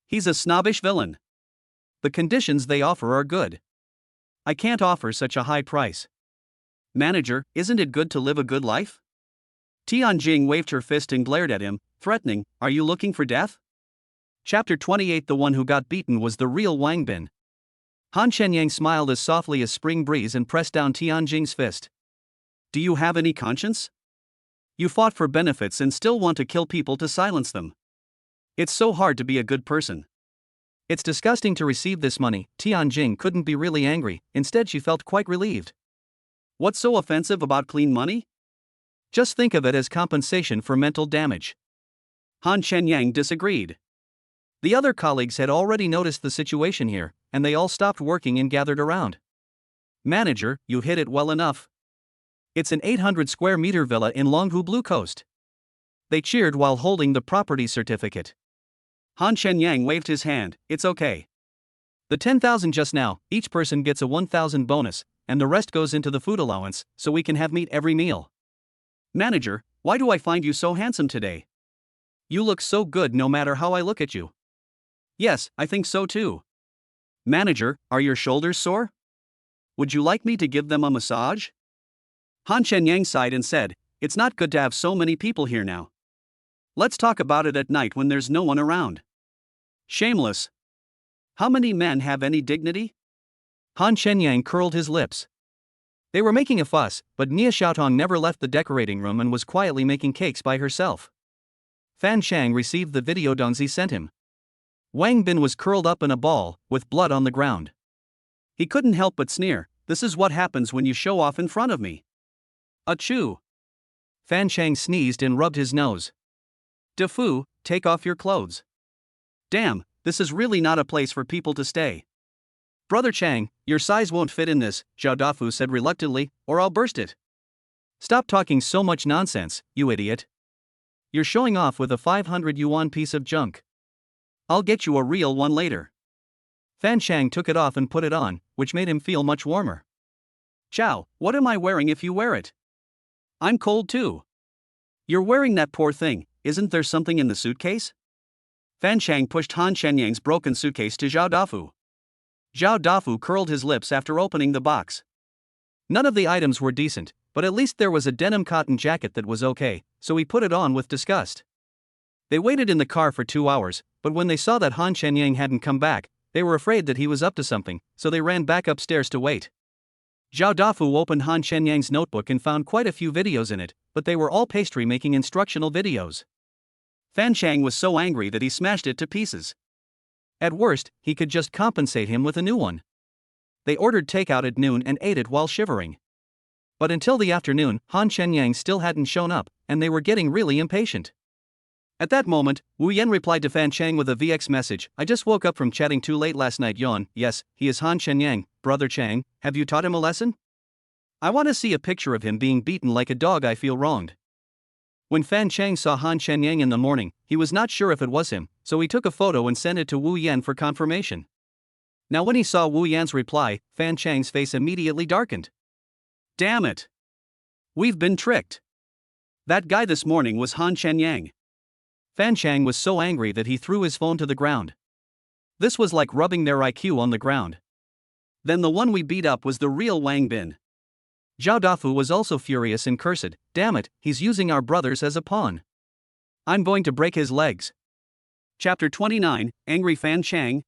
He's a snobbish villain. The conditions they offer are good. I can't offer such a high price. Manager, isn't it good to live a good life? Tianjing waved her fist and glared at him, threatening, are you looking for death? Chapter 28. The one who got beaten was the real Wang Bin. Han Shenyang smiled as softly as spring breeze and pressed down Tianjing's fist. Do you have any conscience? You fought for benefits and still want to kill people to silence them. It's so hard to be a good person. It's disgusting to receive this money. Tianjing couldn't be really angry, instead she felt quite relieved. What's so offensive about clean money? Just think of it as compensation for mental damage. Han Shenyang disagreed. The other colleagues had already noticed the situation here, and they all stopped working and gathered around. Manager, you hit it well enough. It's an 800 square meter villa in Longhu Blue Coast. They cheered while holding the property certificate. Han Shenyang waved his hand, it's okay. The 10,000 just now, each person gets a 1,000 bonus, and the rest goes into the food allowance, so we can have meat every meal. Manager, why do I find you so handsome today? You look so good no matter how I look at you. Yes, I think so too. Manager, are your shoulders sore? Would you like me to give them a massage? Han Shenyang sighed and said, it's not good to have so many people here now. Let's talk about it at night when there's no one around. Shameless. How many men have any dignity? Han Shenyang curled his lips. They were making a fuss, but Nia Xiaotong never left the decorating room and was quietly making cakes by herself. Fan Shang received the video Dong Zi sent him. Wang Bin was curled up in a ball, with blood on the ground. He couldn't help but sneer, this is what happens when you show off in front of me. Achoo! Fan Shang sneezed and rubbed his nose. Defu, take off your clothes. Damn, this is really not a place for people to stay. Brother Chang, your size won't fit in this, Zhao Dafu said reluctantly, or I'll burst it. Stop talking so much nonsense, you idiot. You're showing off with a 500 yuan piece of junk. I'll get you a real one later. Fan Shang took it off and put it on, which made him feel much warmer. Chow, what am I wearing if you wear it? I'm cold too. You're wearing that poor thing, isn't there something in the suitcase? Fan Shang pushed Han Shenyang's broken suitcase to Zhao Dafu. Zhao Dafu curled his lips after opening the box. None of the items were decent, but at least there was a denim cotton jacket that was okay, so he put it on with disgust. They waited in the car for 2 hours, but when they saw that Han Shenyang hadn't come back, they were afraid that he was up to something, so they ran back upstairs to wait. Zhao Dafu opened Han Shenyang's notebook and found quite a few videos in it, but they were all pastry-making instructional videos. Fan Shang was so angry that he smashed it to pieces. At worst, he could just compensate him with a new one. They ordered takeout at noon and ate it while shivering. But until the afternoon, Han Shenyang still hadn't shown up, and they were getting really impatient. At that moment, Wu Yan replied to Fan Chang with a VX message, I just woke up from chatting too late last night. Yawn, yes, he is Han Shenyang, brother Chang, have you taught him a lesson? I want to see a picture of him being beaten like a dog. I feel wronged. When Fan Chang saw Han Shenyang in the morning, he was not sure if it was him, so he took a photo and sent it to Wu Yan for confirmation. Now when he saw Wu Yan's reply, Fan Chang's face immediately darkened. Damn it! We've been tricked. That guy this morning was Han Shenyang. Fan Chang was so angry that he threw his phone to the ground. This was like rubbing their IQ on the ground. Then the one we beat up was the real Wang Bin. Zhao Dafu was also furious and cursed. Damn it, he's using our brothers as a pawn. I'm going to break his legs. Chapter 29, Angry Fan Chang.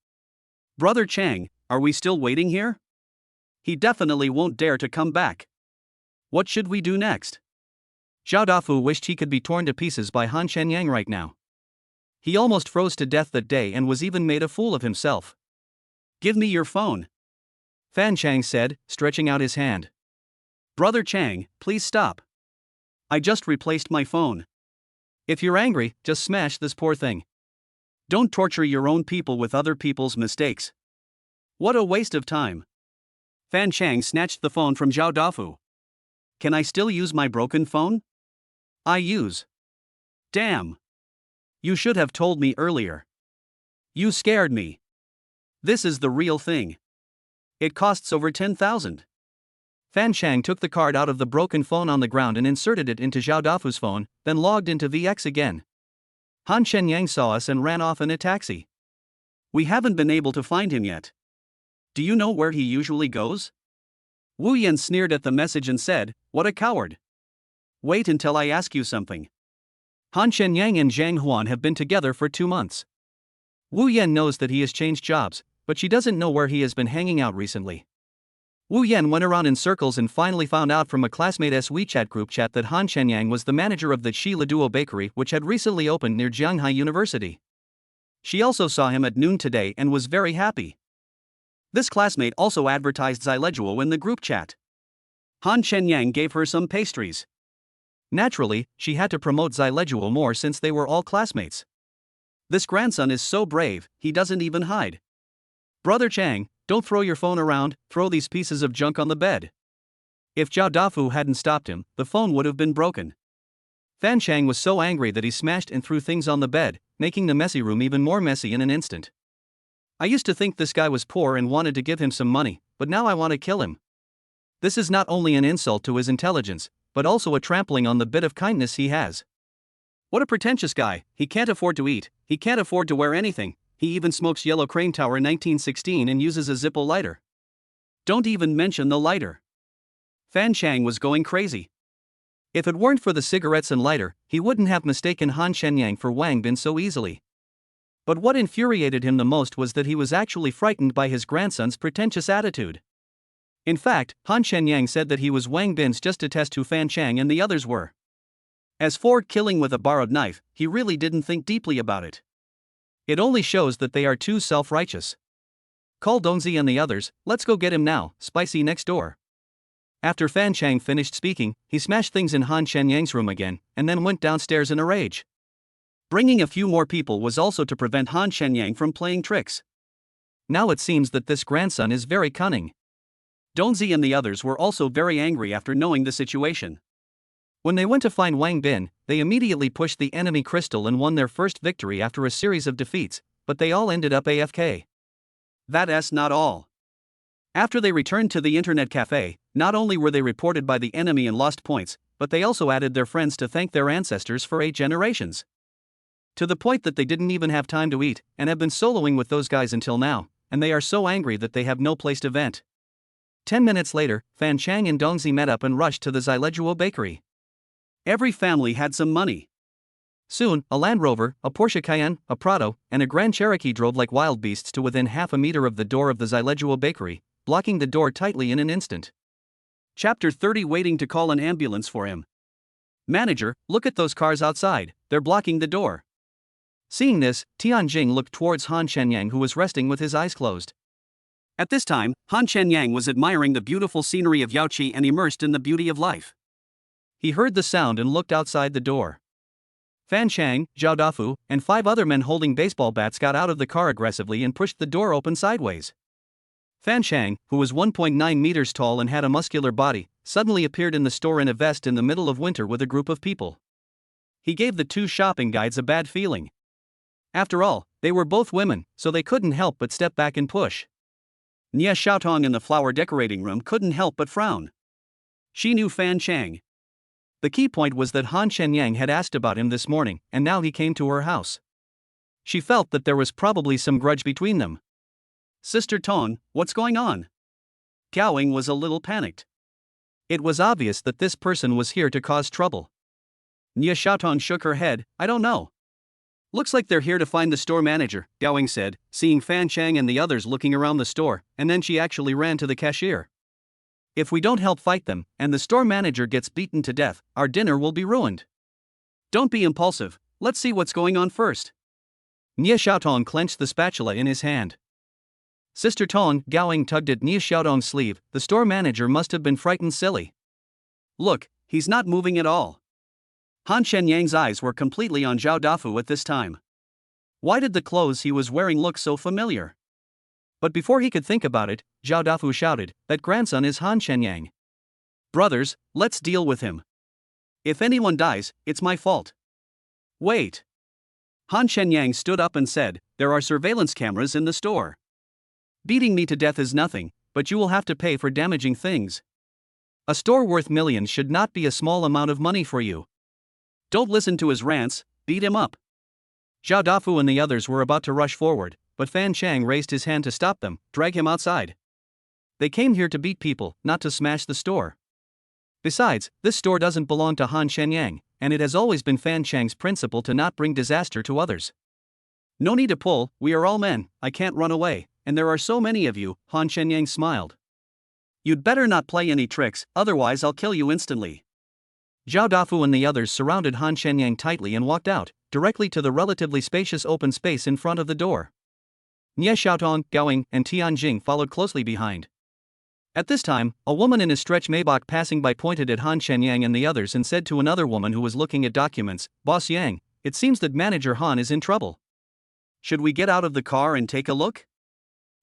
Brother Chang, are we still waiting here? He definitely won't dare to come back. What should we do next? Zhao Dafu wished he could be torn to pieces by Han Shenyang right now. He almost froze to death that day and was even made a fool of himself. Give me your phone, Fan Chang said, stretching out his hand. Brother Chang, please stop. I just replaced my phone. If you're angry, just smash this poor thing. Don't torture your own people with other people's mistakes. What a waste of time. Fan Chang snatched the phone from Zhao Dafu. Can I still use my broken phone? I use. Damn. You should have told me earlier. You scared me. This is the real thing. It costs over 10,000. Fan Chang took the card out of the broken phone on the ground and inserted it into Zhao Dafu's phone, then logged into VX again. Han Shenyang saw us and ran off in a taxi. We haven't been able to find him yet. Do you know where he usually goes? Wu Yan sneered at the message and said, "What a coward. Wait until I ask you something." Han Shenyang and Zhang Huan have been together for 2 months. Wu Yan knows that he has changed jobs, but she doesn't know where he has been hanging out recently. Wu Yan went around in circles and finally found out from a classmate's WeChat group chat that Han Shenyang was the manager of the Shi Laduo bakery, which had recently opened near Jianghai University. She also saw him at noon today and was very happy. This classmate also advertised Xileduo in the group chat. Han Shenyang gave her some pastries. Naturally, she had to promote Xileduo more since they were all classmates. This grandson is so brave, he doesn't even hide. Brother Chang, don't throw your phone around, throw these pieces of junk on the bed. If Zhao Dafu hadn't stopped him, the phone would have been broken. Fan Chang was so angry that he smashed and threw things on the bed, making the messy room even more messy in an instant. I used to think this guy was poor and wanted to give him some money, but now I want to kill him. This is not only an insult to his intelligence, but also a trampling on the bit of kindness he has. What a pretentious guy, he can't afford to eat, he can't afford to wear anything, he even smokes Yellow Crane Tower 1916 and uses a Zippo lighter. Don't even mention the lighter. Fan Chang was going crazy. If it weren't for the cigarettes and lighter, he wouldn't have mistaken Han Shenyang for Wang Bin so easily. But what infuriated him the most was that he was actually frightened by his grandson's pretentious attitude. In fact, Han Shenyang said that he was Wang Bin's just to test who Fan Chang and the others were. As for killing with a borrowed knife, he really didn't think deeply about it. It only shows that they are too self-righteous. Call Dongzi and the others, let's go get him now, Spicy next door. After Fan Chang finished speaking, he smashed things in Han Shenyang's room again, and then went downstairs in a rage. Bringing a few more people was also to prevent Han Shenyang from playing tricks. Now it seems that this grandson is very cunning. Dongzi and the others were also very angry after knowing the situation. When they went to find Wang Bin, they immediately pushed the enemy crystal and won their first victory after a series of defeats, but they all ended up AFK. That's not all. After they returned to the internet cafe, not only were they reported by the enemy and lost points, but they also added their friends to thank their ancestors for 8 generations. To the point that they didn't even have time to eat, and have been soloing with those guys until now, and they are so angry that they have no place to vent. 10 minutes later, Fan Chang and Dongzi met up and rushed to the Xileduo bakery. Every family had some money. Soon, a Land Rover, a Porsche Cayenne, a Prado, and a Grand Cherokee drove like wild beasts to within half a meter of the door of the Xileduo bakery, blocking the door tightly in an instant. Chapter 30. Waiting to call an ambulance for him. Manager, look at those cars outside, they're blocking the door. Seeing this, Tianjing looked towards Han Shenyang, who was resting with his eyes closed. At this time, Han Shenyang was admiring the beautiful scenery of Yaoqi and immersed in the beauty of life. He heard the sound and looked outside the door. Fan Chang, Zhao Dafu, and 5 other men holding baseball bats got out of the car aggressively and pushed the door open sideways. Fan Chang, who was 1.9 meters tall and had a muscular body, suddenly appeared in the store in a vest in the middle of winter with a group of people. He gave the 2 shopping guides a bad feeling. After all, they were both women, so they couldn't help but step back and push. Nia Xiaotong in the flower decorating room couldn't help but frown. She knew Fan Chang. The key point was that Han Shenyang had asked about him this morning, and now he came to her house. She felt that there was probably some grudge between them. Sister Tong, what's going on? Gao Ying was a little panicked. It was obvious that this person was here to cause trouble. Nia Xiaotong shook her head, I don't know. Looks like they're here to find the store manager, Gao Ying said, seeing Fan Chang and the others looking around the store, and then she actually ran to the cashier. If we don't help fight them, and the store manager gets beaten to death, our dinner will be ruined. Don't be impulsive, let's see what's going on first. Nia Xiaotong clenched the spatula in his hand. Sister Tong, Gao Ying tugged at Nia Xiaotong's sleeve, the store manager must have been frightened silly. Look, he's not moving at all. Han Shenyang's eyes were completely on Zhao Dafu at this time. Why did the clothes he was wearing look so familiar? But before he could think about it, Zhao Dafu shouted, that grandson is Han Shenyang. Brothers, let's deal with him. If anyone dies, it's my fault. Wait. Han Shenyang stood up and said, there are surveillance cameras in the store. Beating me to death is nothing, but you will have to pay for damaging things. A store worth millions should not be a small amount of money for you. Don't listen to his rants, beat him up. Zhao Dafu and the others were about to rush forward, but Fan Chang raised his hand to stop them, drag him outside. They came here to beat people, not to smash the store. Besides, this store doesn't belong to Han Shenyang, and it has always been Fan Chang's principle to not bring disaster to others. No need to pull, we are all men, I can't run away, and there are so many of you, Han Shenyang smiled. You'd better not play any tricks, otherwise I'll kill you instantly. Zhao Dafu and the others surrounded Han Shenyang tightly and walked out, directly to the relatively spacious open space in front of the door. Nia Xiaotong, Gao Ying, and Tianjing followed closely behind. At this time, a woman in a stretch Maybach passing by pointed at Han Shenyang and the others and said to another woman who was looking at documents, Boss Yang, it seems that manager Han is in trouble. Should we get out of the car and take a look?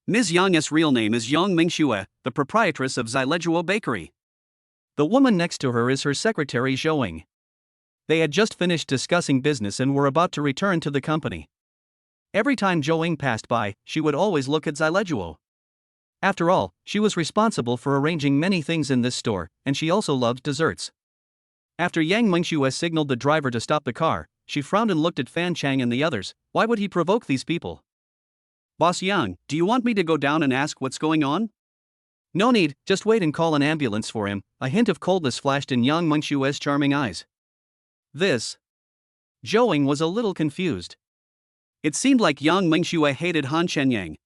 Ms. Yang's real name is Yang Mingxue, the proprietress of Zileguo Bakery. The woman next to her is her secretary Zhou Ying. They had just finished discussing business and were about to return to the company. Every time Zhou Ying passed by, she would always look at Zileguo. After all, she was responsible for arranging many things in this store, and she also loved desserts. After Yang Mingxue signaled the driver to stop the car, she frowned and looked at Fan Chang and the others. Why would he provoke these people? Boss Yang, do you want me to go down and ask what's going on? No need, just wait and call an ambulance for him. A hint of coldness flashed in Yang Mingxue's charming eyes. This. Zhou Ying was a little confused. It seemed like Yang Mingxue hated Han Shenyang.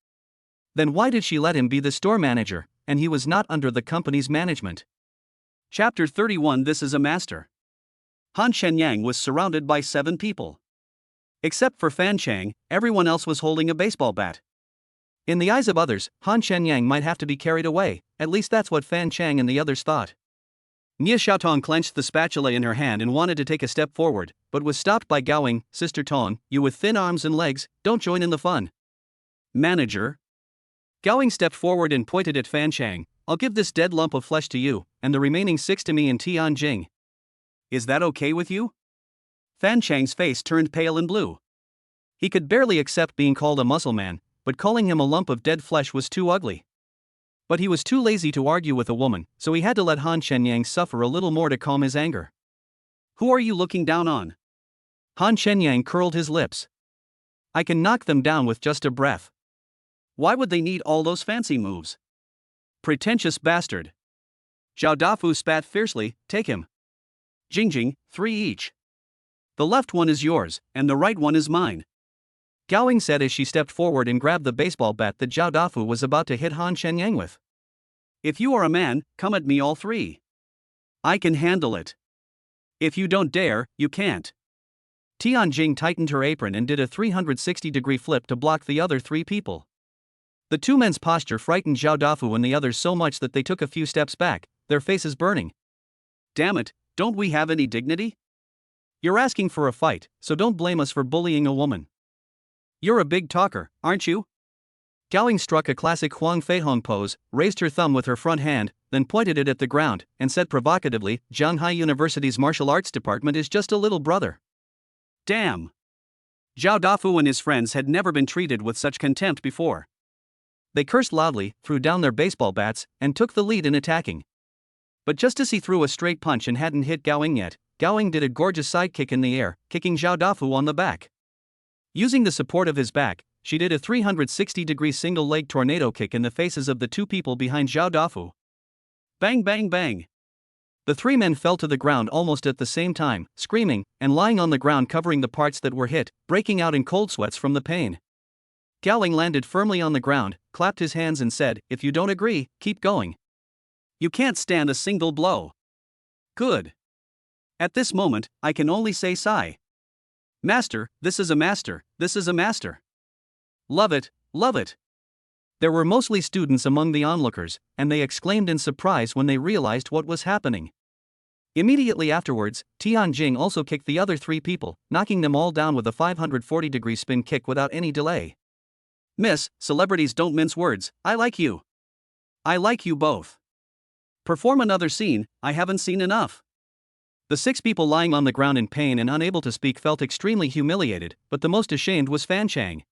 Then why did she let him be the store manager, and he was not under the company's management? Chapter 31 This is a master. Han Shenyang was surrounded by 7 people. Except for Fan Chang, everyone else was holding a baseball bat. In the eyes of others, Han Shenyang might have to be carried away, at least that's what Fan Chang and the others thought. Nia Xiaotong clenched the spatula in her hand and wanted to take a step forward, but was stopped by Gao Ying. Sister Tong, you with thin arms and legs, don't join in the fun. Manager. Gao Ying stepped forward and pointed at Fan Chang, I'll give this dead lump of flesh to you, and the remaining 6 to me and Tianjing. Is that okay with you? Fan Chang's face turned pale and blue. He could barely accept being called a muscle man, but calling him a lump of dead flesh was too ugly. But he was too lazy to argue with a woman, so he had to let Han Shenyang suffer a little more to calm his anger. Who are you looking down on? Han Shenyang curled his lips. I can knock them down with just a breath. Why would they need all those fancy moves? Pretentious bastard. Zhao Dafu spat fiercely, take him. Jingjing, 3 each. The left one is yours, and the right one is mine. Gao Ying said as she stepped forward and grabbed the baseball bat that Zhao Dafu was about to hit Han Shenyang with. If you are a man, come at me all 3. I can handle it. If you don't dare, you can't. Tianjing tightened her apron and did a 360-degree flip to block the other 3 people. The 2 men's posture frightened Zhao Dafu and the others so much that they took a few steps back, their faces burning. Damn it, don't we have any dignity? You're asking for a fight, so don't blame us for bullying a woman. You're a big talker, aren't you? Gao Ying struck a classic Huang Feihong pose, raised her thumb with her front hand, then pointed it at the ground, and said provocatively, Shanghai University's martial arts department is just a little brother. Damn! Zhao Dafu and his friends had never been treated with such contempt before. They cursed loudly, threw down their baseball bats, and took the lead in attacking. But just as he threw a straight punch and hadn't hit Gao Ying yet, Gao Ying did a gorgeous side kick in the air, kicking Zhao Dafu on the back. Using the support of his back, she did a 360-degree single-leg tornado kick in the faces of the 2 people behind Zhao Dafu. Bang bang bang! The three men fell to the ground almost at the same time, screaming, and lying on the ground covering the parts that were hit, breaking out in cold sweats from the pain. Gao Ying landed firmly on the ground, clapped his hands and said, "If you don't agree, keep going. You can't stand a single blow. Good. At this moment, I can only say sigh. Master, this is a master, this is a master. Love it, love it." There were mostly students among the onlookers, and they exclaimed in surprise when they realized what was happening. Immediately afterwards, Tianjing also kicked the other three people, knocking them all down with a 540-degree spin kick without any delay. "Miss, celebrities don't mince words, I like you. I like you both. Perform another scene, I haven't seen enough." The six people lying on the ground in pain and unable to speak felt extremely humiliated, but the most ashamed was Fan Chang.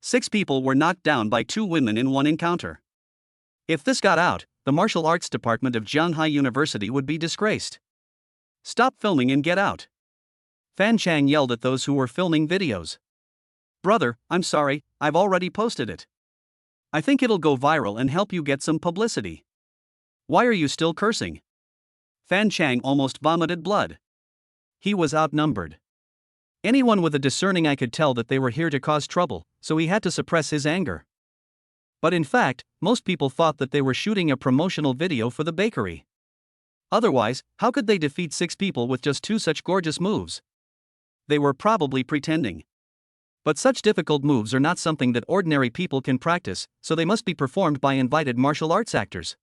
6 people were knocked down by 2 women in one encounter. If this got out, the martial arts department of Jianghai University would be disgraced. "Stop filming and get out." Fan Chang yelled at those who were filming videos. "Brother, I'm sorry, I've already posted it. I think it'll go viral and help you get some publicity. Why are you still cursing?" Fan Chang almost vomited blood. He was outnumbered. Anyone with a discerning eye could tell that they were here to cause trouble, so he had to suppress his anger. But in fact, most people thought that they were shooting a promotional video for the bakery. Otherwise, how could they defeat 6 people with just 2 such gorgeous moves? They were probably pretending. But such difficult moves are not something that ordinary people can practice, so they must be performed by invited martial arts actors.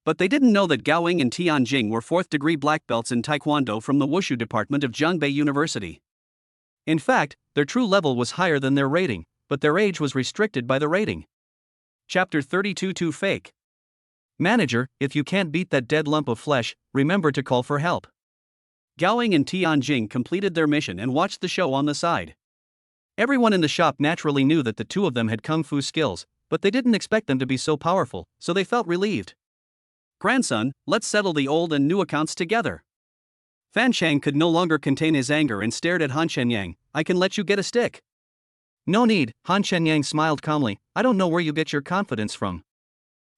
But they didn't know that Gao Ying and Tianjing were 4th-degree black belts in Taekwondo from the Wushu department of Zhongbei University. In fact, their true level was higher than their rating, but their age was restricted by the rating. Chapter 32 Too Fake. Manager, if you can't beat that dead lump of flesh, remember to call for help. Gao Ying and Tianjing completed their mission and watched the show on the side. Everyone in the shop naturally knew that the two of them had kung fu skills, but they didn't expect them to be so powerful, so they felt relieved. "Grandson, let's settle the old and new accounts together." Fan Chang could no longer contain his anger and stared at Han Shenyang. "I can let you get a stick." "No need," Han Shenyang smiled calmly, "I don't know where you get your confidence from."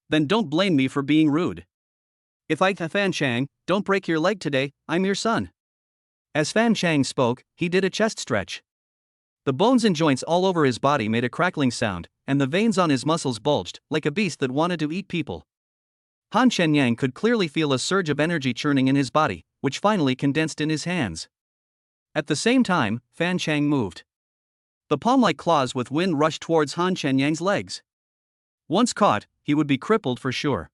"Then don't blame me for being rude. If I Fan Chang, don't break your leg today, I'm your son." As Fan Chang spoke, he did a chest stretch. The bones and joints all over his body made a crackling sound, and the veins on his muscles bulged, like a beast that wanted to eat people. Han Shenyang could clearly feel a surge of energy churning in his body, which finally condensed in his hands. At the same time, Fan Chang moved. The palm-like claws with wind rushed towards Han Shenyang's legs. Once caught, he would be crippled for sure.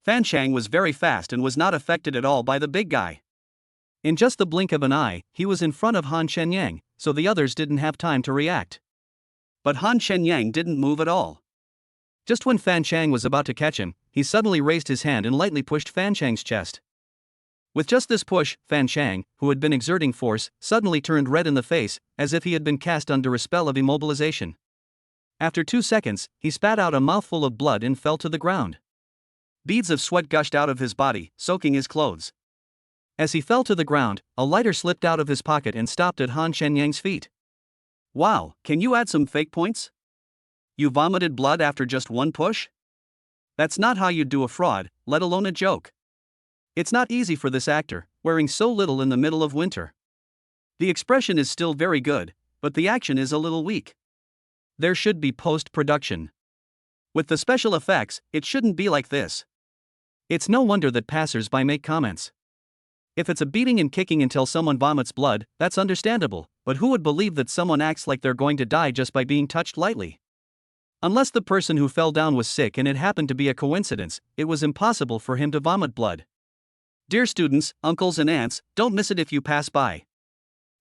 Fan Chang was very fast and was not affected at all by the big guy. In just the blink of an eye, he was in front of Han Shenyang, so the others didn't have time to react. But Han Shenyang didn't move at all. Just when Fan Chang was about to catch him, he suddenly raised his hand and lightly pushed Fan Chang's chest. With just this push, Fan Chang, who had been exerting force, suddenly turned red in the face, as if he had been cast under a spell of immobilization. After 2 seconds, he spat out a mouthful of blood and fell to the ground. Beads of sweat gushed out of his body, soaking his clothes. As he fell to the ground, a lighter slipped out of his pocket and stopped at Han Shenyang's feet. "Wow, can you add some fake points? You vomited blood after just 1 push? That's not how you do a fraud, let alone a joke. It's not easy for this actor, wearing so little in the middle of winter. The expression is still very good, but the action is a little weak. There should be post-production. With the special effects, it shouldn't be like this." It's no wonder that passers-by make comments. If it's a beating and kicking until someone vomits blood, that's understandable, but who would believe that someone acts like they're going to die just by being touched lightly? Unless the person who fell down was sick and it happened to be a coincidence, it was impossible for him to vomit blood. Dear students, uncles and aunts, don't miss it if you pass by.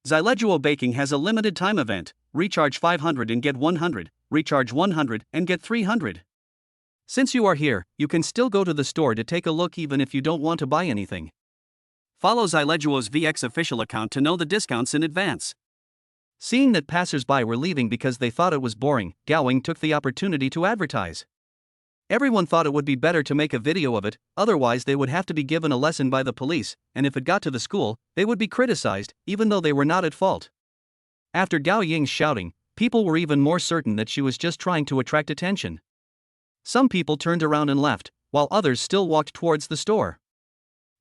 Xyleduo Baking has a limited time event, recharge 500 and get 100, recharge 100 and get 300. Since you are here, you can still go to the store to take a look even if you don't want to buy anything. Follow Xyleduo's VX official account to know the discounts in advance. Seeing that passers-by were leaving because they thought it was boring, Gao Ying took the opportunity to advertise. Everyone thought it would be better to make a video of it, otherwise they would have to be given a lesson by the police, and if it got to the school, they would be criticized, even though they were not at fault. After Gao Ying's shouting, people were even more certain that she was just trying to attract attention. Some people turned around and left, while others still walked towards the store.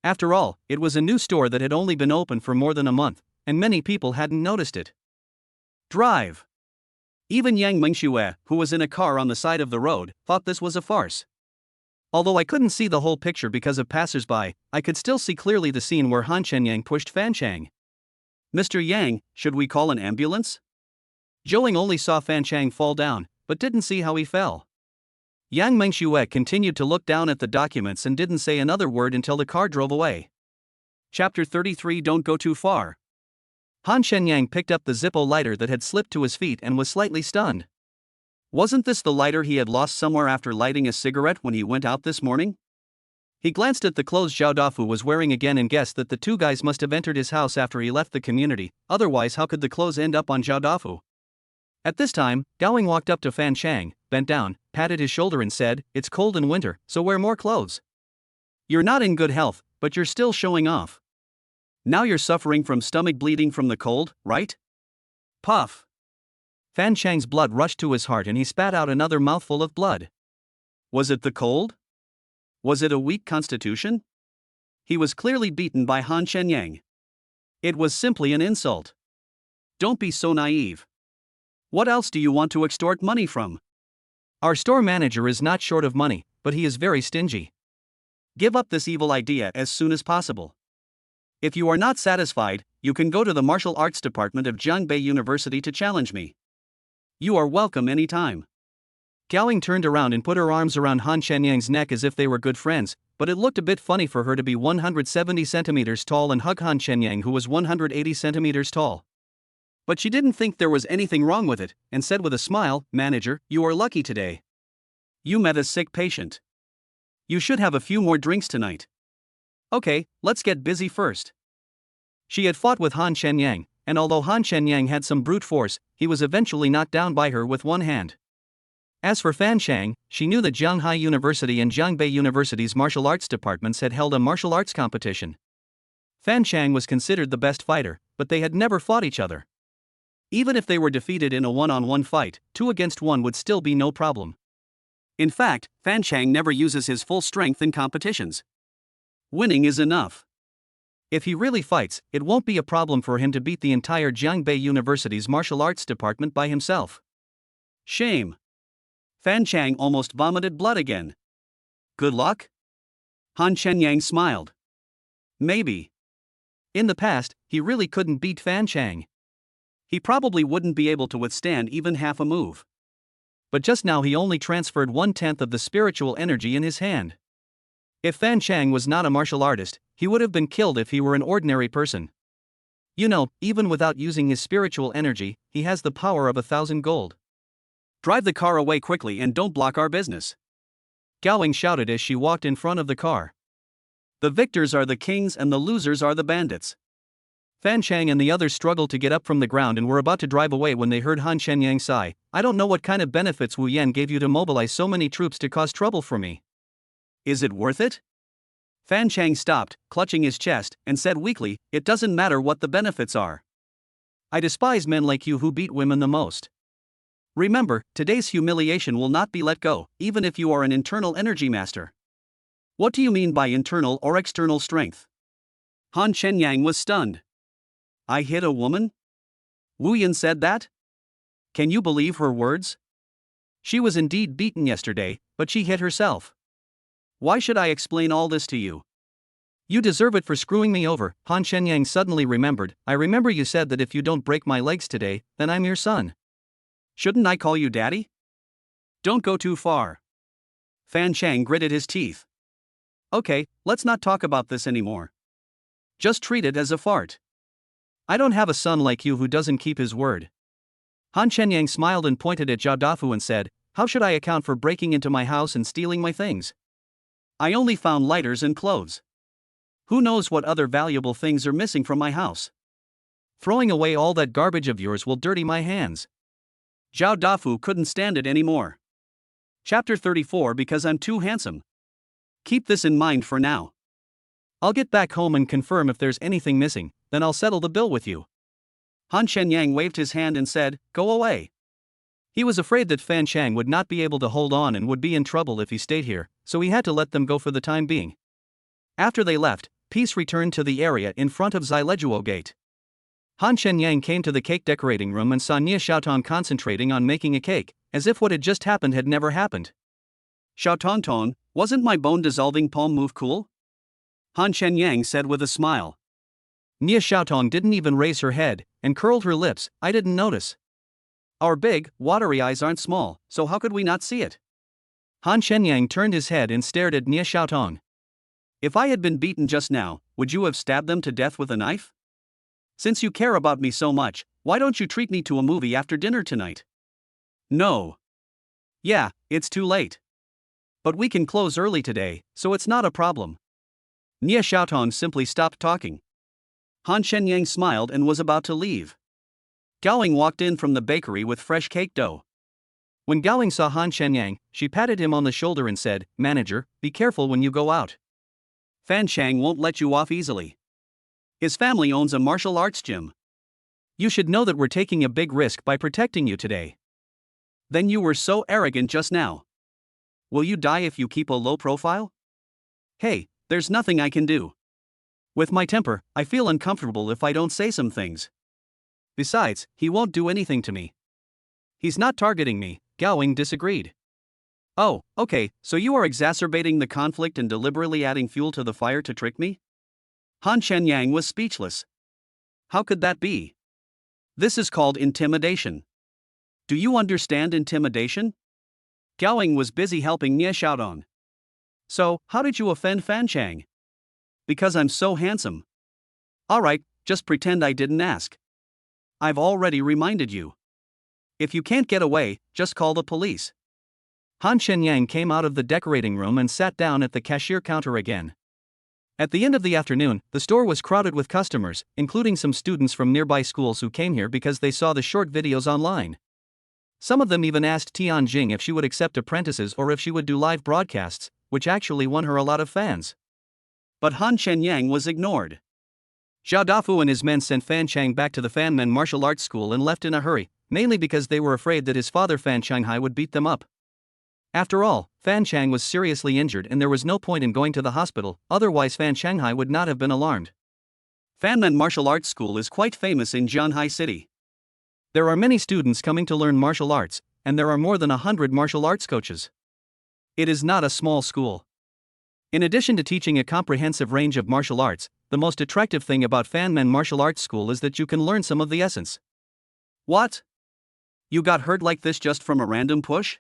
After all, it was a new store that had only been open for more than a month, and many people hadn't noticed it. Drive. Even Yang Mingxue, who was in a car on the side of the road, thought this was a farce. Although I couldn't see the whole picture because of passers-by, I could still see clearly the scene where Han Shenyang pushed Fan Chang. "Mr. Yang, should we call an ambulance?" Zhouing only saw Fan Chang fall down, but didn't see how he fell. Yang Mingxue continued to look down at the documents and didn't say another word until the car drove away. Chapter 33. Don't go too far. Han Shenyang picked up the Zippo lighter that had slipped to his feet and was slightly stunned. Wasn't this the lighter he had lost somewhere after lighting a cigarette when he went out this morning? He glanced at the clothes Zhao Dafu was wearing again and guessed that the two guys must have entered his house after he left the community, otherwise how could the clothes end up on Zhao Dafu? At this time, Gaoing walked up to Fan Chang, bent down, patted his shoulder and said, "It's cold in winter, so wear more clothes. You're not in good health, but you're still showing off. Now you're suffering from stomach bleeding from the cold, right?" Puff. Fan Chang's blood rushed to his heart and he spat out another mouthful of blood. Was it the cold? Was it a weak constitution? He was clearly beaten by Han Shenyang. It was simply an insult. Don't be so naive. What else do you want to extort money from? Our store manager is not short of money, but he is very stingy. Give up this evil idea as soon as possible. If you are not satisfied, you can go to the martial arts department of Jiangbei University to challenge me. You are welcome anytime. Gaoing turned around and put her arms around Han Shenyang's neck as if they were good friends, but it looked a bit funny for her to be 170 centimeters tall and hug Han Shenyang, who was 180 centimeters tall. But she didn't think there was anything wrong with it, and said with a smile, "Manager, you are lucky today. You met a sick patient. You should have a few more drinks tonight. Okay, let's get busy first." She had fought with Han Shenyang, and although Han Shenyang had some brute force, he was eventually knocked down by her with one hand. As for Fan Chang, she knew that Jianghai University and Jiangbei University's martial arts departments had held a martial arts competition. Fan Chang was considered the best fighter, but they had never fought each other. Even if they were defeated in a one-on-one fight, 2 against 1 would still be no problem. In fact, Fan Chang never uses his full strength in competitions. Winning is enough. If he really fights, it won't be a problem for him to beat the entire Jiangbei University's martial arts department by himself. Shame. Fan Chang almost vomited blood again. Good luck? Han Shenyang smiled. Maybe. In the past, he really couldn't beat Fan Chang. He probably wouldn't be able to withstand even half a move. But just now he only transferred 1/10 of the spiritual energy in his hand. If Fan Chang was not a martial artist, he would have been killed if he were an ordinary person. You know, even without using his spiritual energy, he has the power of 1,000 gold. Drive the car away quickly and don't block our business. Gaoing shouted as she walked in front of the car. The victors are the kings and the losers are the bandits. Fan Chang and the others struggled to get up from the ground and were about to drive away when they heard Han Shenyang sigh, "I don't know what kind of benefits Wu Yan gave you to mobilize so many troops to cause trouble for me. Is it worth it?" Fan Chang stopped, clutching his chest, and said weakly, "It doesn't matter what the benefits are. I despise men like you who beat women the most. Remember, today's humiliation will not be let go, even if you are an internal energy master." "What do you mean by internal or external strength?" Han Shenyang was stunned. "I hit a woman? Wu Yan said that? Can you believe her words? She was indeed beaten yesterday, but she hit herself. Why should I explain all this to you? You deserve it for screwing me over." Han Shenyang suddenly remembered, "I remember you said that if you don't break my legs today, then I'm your son. Shouldn't I call you daddy?" "Don't go too far." Fan Chang gritted his teeth. "Okay, let's not talk about this anymore. Just treat it as a fart. I don't have a son like you who doesn't keep his word." Han Shenyang smiled and pointed at Zhao Dafu and said, "How should I account for breaking into my house and stealing my things? I only found lighters and clothes. Who knows what other valuable things are missing from my house? Throwing away all that garbage of yours will dirty my hands." Zhao Dafu couldn't stand it anymore. Chapter 34. Because I'm too handsome. Keep this in mind for now. I'll get back home and confirm if there's anything missing, then I'll settle the bill with you. Han Shenyang waved his hand and said, "Go away." He was afraid that Fan Chang would not be able to hold on and would be in trouble if he stayed here, so he had to let them go for the time being. After they left, peace returned to the area in front of Zileguo Gate. Han Shenyang came to the cake decorating room and saw Nia Xiaotong concentrating on making a cake, as if what had just happened had never happened. Xiaotong, wasn't my bone-dissolving palm move cool? Han Shenyang said with a smile. Nia Xiaotong didn't even raise her head, and curled her lips. I didn't notice. Our big, watery eyes aren't small, so how could we not see it? Han Shenyang turned his head and stared at Nia Xiaotong. If I had been beaten just now, would you have stabbed them to death with a knife? Since you care about me so much, why don't you treat me to a movie after dinner tonight? No. Yeah, it's too late. But we can close early today, so it's not a problem. Nia Xiaotong simply stopped talking. Han Shenyang smiled and was about to leave. Gaoling walked in from the bakery with fresh cake dough. When Gaoling saw Han Shenyang, she patted him on the shoulder and said, "Manager, be careful when you go out. Fan Chang won't let you off easily. His family owns a martial arts gym. You should know that we're taking a big risk by protecting you today." Then you were so arrogant just now. Will you die if you keep a low profile? Hey, there's nothing I can do. With my temper, I feel uncomfortable if I don't say some things. Besides, he won't do anything to me. He's not targeting me, Gaoling disagreed. Oh, okay, so you are exacerbating the conflict and deliberately adding fuel to the fire to trick me? Han Shenyang was speechless. How could that be? This is called intimidation. Do you understand intimidation? Gaoling was busy helping Nia Xiaotong. So, how did you offend Fan Chang? Because I'm so handsome. Alright, just pretend I didn't ask. I've already reminded you. If you can't get away, just call the police. Han Shenyang came out of the decorating room and sat down at the cashier counter again. At the end of the afternoon, the store was crowded with customers, including some students from nearby schools who came here because they saw the short videos online. Some of them even asked Tianjing if she would accept apprentices or if she would do live broadcasts, which actually won her a lot of fans. But Han Shenyang was ignored. Zhao Dafu and his men sent Fan Chang back to the Fanmen martial arts school and left in a hurry, mainly because they were afraid that his father Fan Shanghai would beat them up. After all, Fan Chang was seriously injured and there was no point in going to the hospital, otherwise Fan Shanghai would not have been alarmed. Fanmen Martial Arts School is quite famous in Jianhai City. There are many students coming to learn martial arts, and there are more than 100 martial arts coaches. It is not a small school. In addition to teaching a comprehensive range of martial arts, the most attractive thing about Fanmen Martial Arts School is that you can learn some of the essence. What? You got hurt like this just from a random push?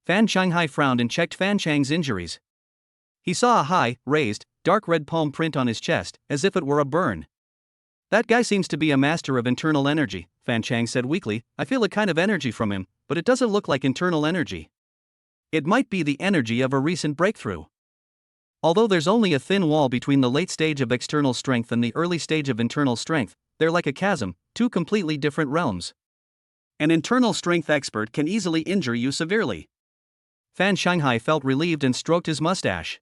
Fan Shanghai frowned and checked Fan Chang's injuries. He saw a high, raised, dark red palm print on his chest, as if it were a burn. That guy seems to be a master of internal energy, Fan Chang said weakly. I feel a kind of energy from him, but it doesn't look like internal energy. It might be the energy of a recent breakthrough. Although there's only a thin wall between the late stage of external strength and the early stage of internal strength, they're like a chasm, two completely different realms. An internal strength expert can easily injure you severely. Fan Shanghai felt relieved and stroked his mustache.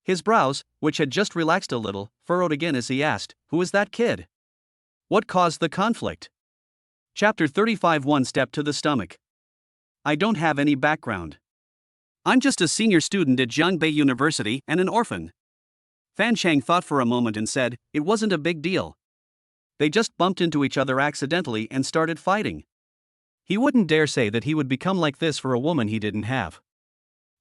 His brows, which had just relaxed a little, furrowed again as he asked, "Who is that kid? What caused the conflict?" Chapter 35. One step to the stomach. I don't have any background. I'm just a senior student at Jiangbei University and an orphan. Fan Chang thought for a moment and said, it wasn't a big deal. They just bumped into each other accidentally and started fighting. He wouldn't dare say that he would become like this for a woman he didn't have.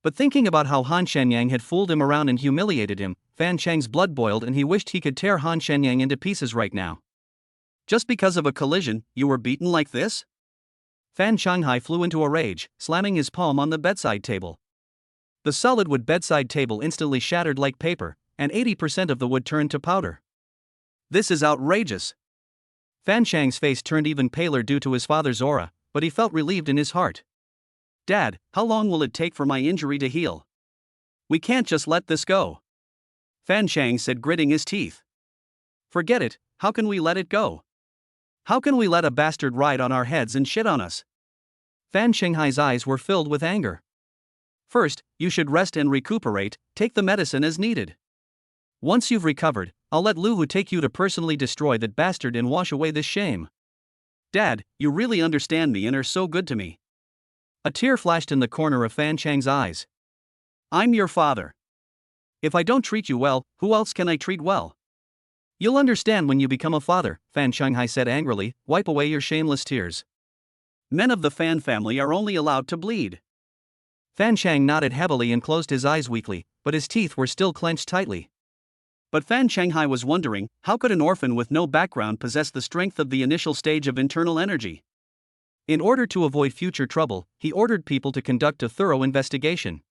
But thinking about how Han Shenyang had fooled him around and humiliated him, Fan Chang's blood boiled and he wished he could tear Han Shenyang into pieces right now. Just because of a collision, you were beaten like this? Fan Shanghai flew into a rage, slamming his palm on the bedside table. The solid wood bedside table instantly shattered like paper, and 80% of the wood turned to powder. This is outrageous. Fan Chang's face turned even paler due to his father's aura, but he felt relieved in his heart. Dad, how long will it take for my injury to heal? We can't just let this go. Fan Chang said, gritting his teeth. Forget it, how can we let it go? How can we let a bastard ride on our heads and shit on us? Fan Shanghai's eyes were filled with anger. First, you should rest and recuperate, take the medicine as needed. Once you've recovered, I'll let Lu Hu take you to personally destroy that bastard and wash away this shame. Dad, you really understand me and are so good to me. A tear flashed in the corner of Fan Chang's eyes. I'm your father. If I don't treat you well, who else can I treat well? You'll understand when you become a father, Fan Shanghai said angrily. Wipe away your shameless tears. Men of the Fan family are only allowed to bleed. Fan Chang nodded heavily and closed his eyes weakly, but his teeth were still clenched tightly. But Fan Shanghai was wondering, how could an orphan with no background possess the strength of the initial stage of internal energy? In order to avoid future trouble, he ordered people to conduct a thorough investigation.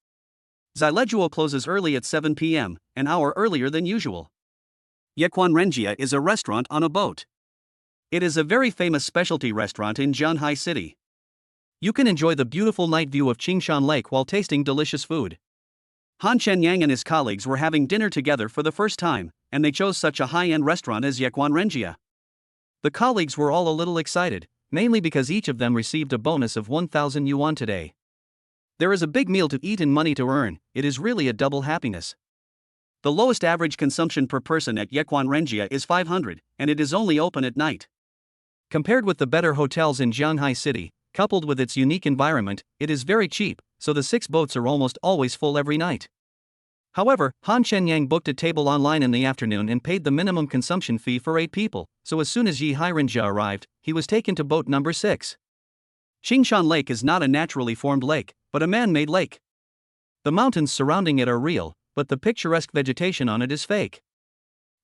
Zileguo closes early at 7 p.m., an hour earlier than usual. Yequanrenjia is a restaurant on a boat. It is a very famous specialty restaurant in Zhanhai City. You can enjoy the beautiful night view of Qingshan Lake while tasting delicious food. Han Shenyang and his colleagues were having dinner together for the first time, and they chose such a high-end restaurant as Yequanrenjia. The colleagues were all a little excited, mainly because each of them received a bonus of 1,000 yuan today. There is a big meal to eat and money to earn. It is really a double happiness. The lowest average consumption per person at Yequanrenjia is 500, and it is only open at night. Compared with the better hotels in Zhanghai City, coupled with its unique environment, it is very cheap, so the 6 boats are almost always full every night. However, Han Shenyang booked a table online in the afternoon and paid the minimum consumption fee for 8 people, so as soon as Yi Hairenjia arrived, he was taken to boat number 6. Qingshan Lake is not a naturally formed lake, but a man-made lake. The mountains surrounding it are real, but the picturesque vegetation on it is fake.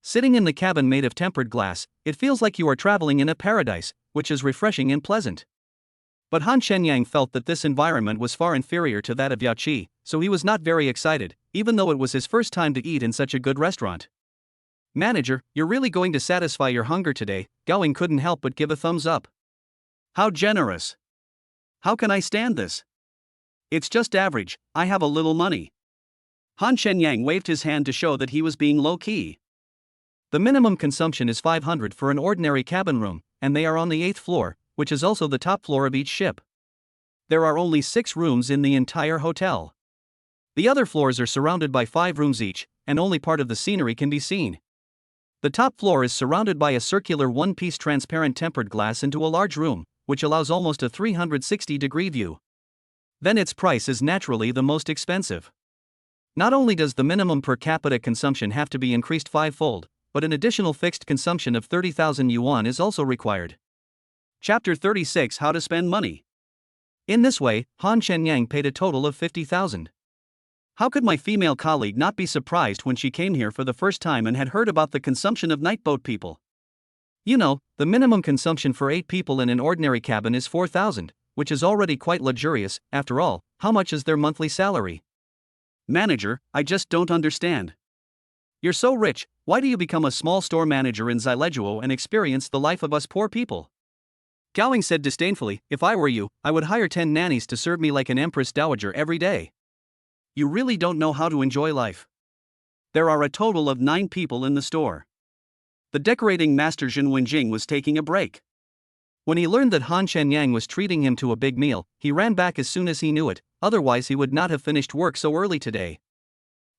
Sitting in the cabin made of tempered glass, it feels like you are traveling in a paradise, which is refreshing and pleasant. But Han Shenyang felt that this environment was far inferior to that of Yachi, so he was not very excited, even though it was his first time to eat in such a good restaurant. Manager, you're really going to satisfy your hunger today, Gaoing couldn't help but give a thumbs up. How generous. How can I stand this? It's just average, I have a little money. Han Shenyang waved his hand to show that he was being low-key. The minimum consumption is 500 for an ordinary cabin room, and they are on the 8th floor, which is also the top floor of each ship. There are only 6 rooms in the entire hotel. The other floors are surrounded by 5 rooms each, and only part of the scenery can be seen. The top floor is surrounded by a circular one-piece transparent tempered glass into a large room, which allows almost a 360-degree view. Then its price is naturally the most expensive. Not only does the minimum per capita consumption have to be increased 5-fold, but an additional fixed consumption of 30,000 yuan is also required. Chapter 36: How to Spend Money. In this way, Han Shenyang paid a total of 50,000. How could my female colleague not be surprised when she came here for the first time and had heard about the consumption of night boat people? You know, the minimum consumption for 8 people in an ordinary cabin is 4,000, which is already quite luxurious. After all, how much is their monthly salary? Manager, I just don't understand. You're so rich, why do you become a small store manager in Zileguo and experience the life of us poor people? Gaoing said disdainfully, if I were you, I would hire 10 nannies to serve me like an empress dowager every day. You really don't know how to enjoy life. There are a total of 9 people in the store. The decorating master Zhen Wenjing was taking a break. When he learned that Han Shenyang was treating him to a big meal, he ran back as soon as he knew it, otherwise he would not have finished work so early today.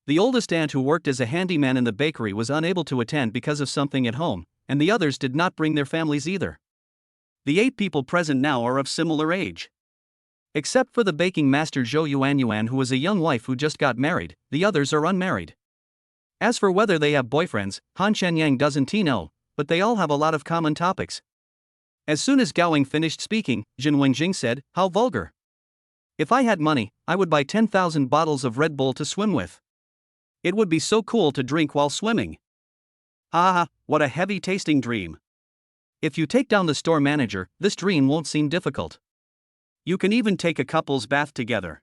The oldest aunt who worked as a handyman in the bakery was unable to attend because of something at home, and the others did not bring their families either. The 8 people present now are of similar age. Except for the baking master Zhou Yuanyuan, who is a young wife who just got married, the others are unmarried. As for whether they have boyfriends, Han Shenyang doesn't know, but they all have a lot of common topics. As soon as Gaoing finished speaking, Zhen Wenjing said, how vulgar. If I had money, I would buy 10,000 bottles of Red Bull to swim with. It would be so cool to drink while swimming. Ah, what a heavy-tasting dream. If you take down the store manager, this dream won't seem difficult. You can even take a couple's bath together.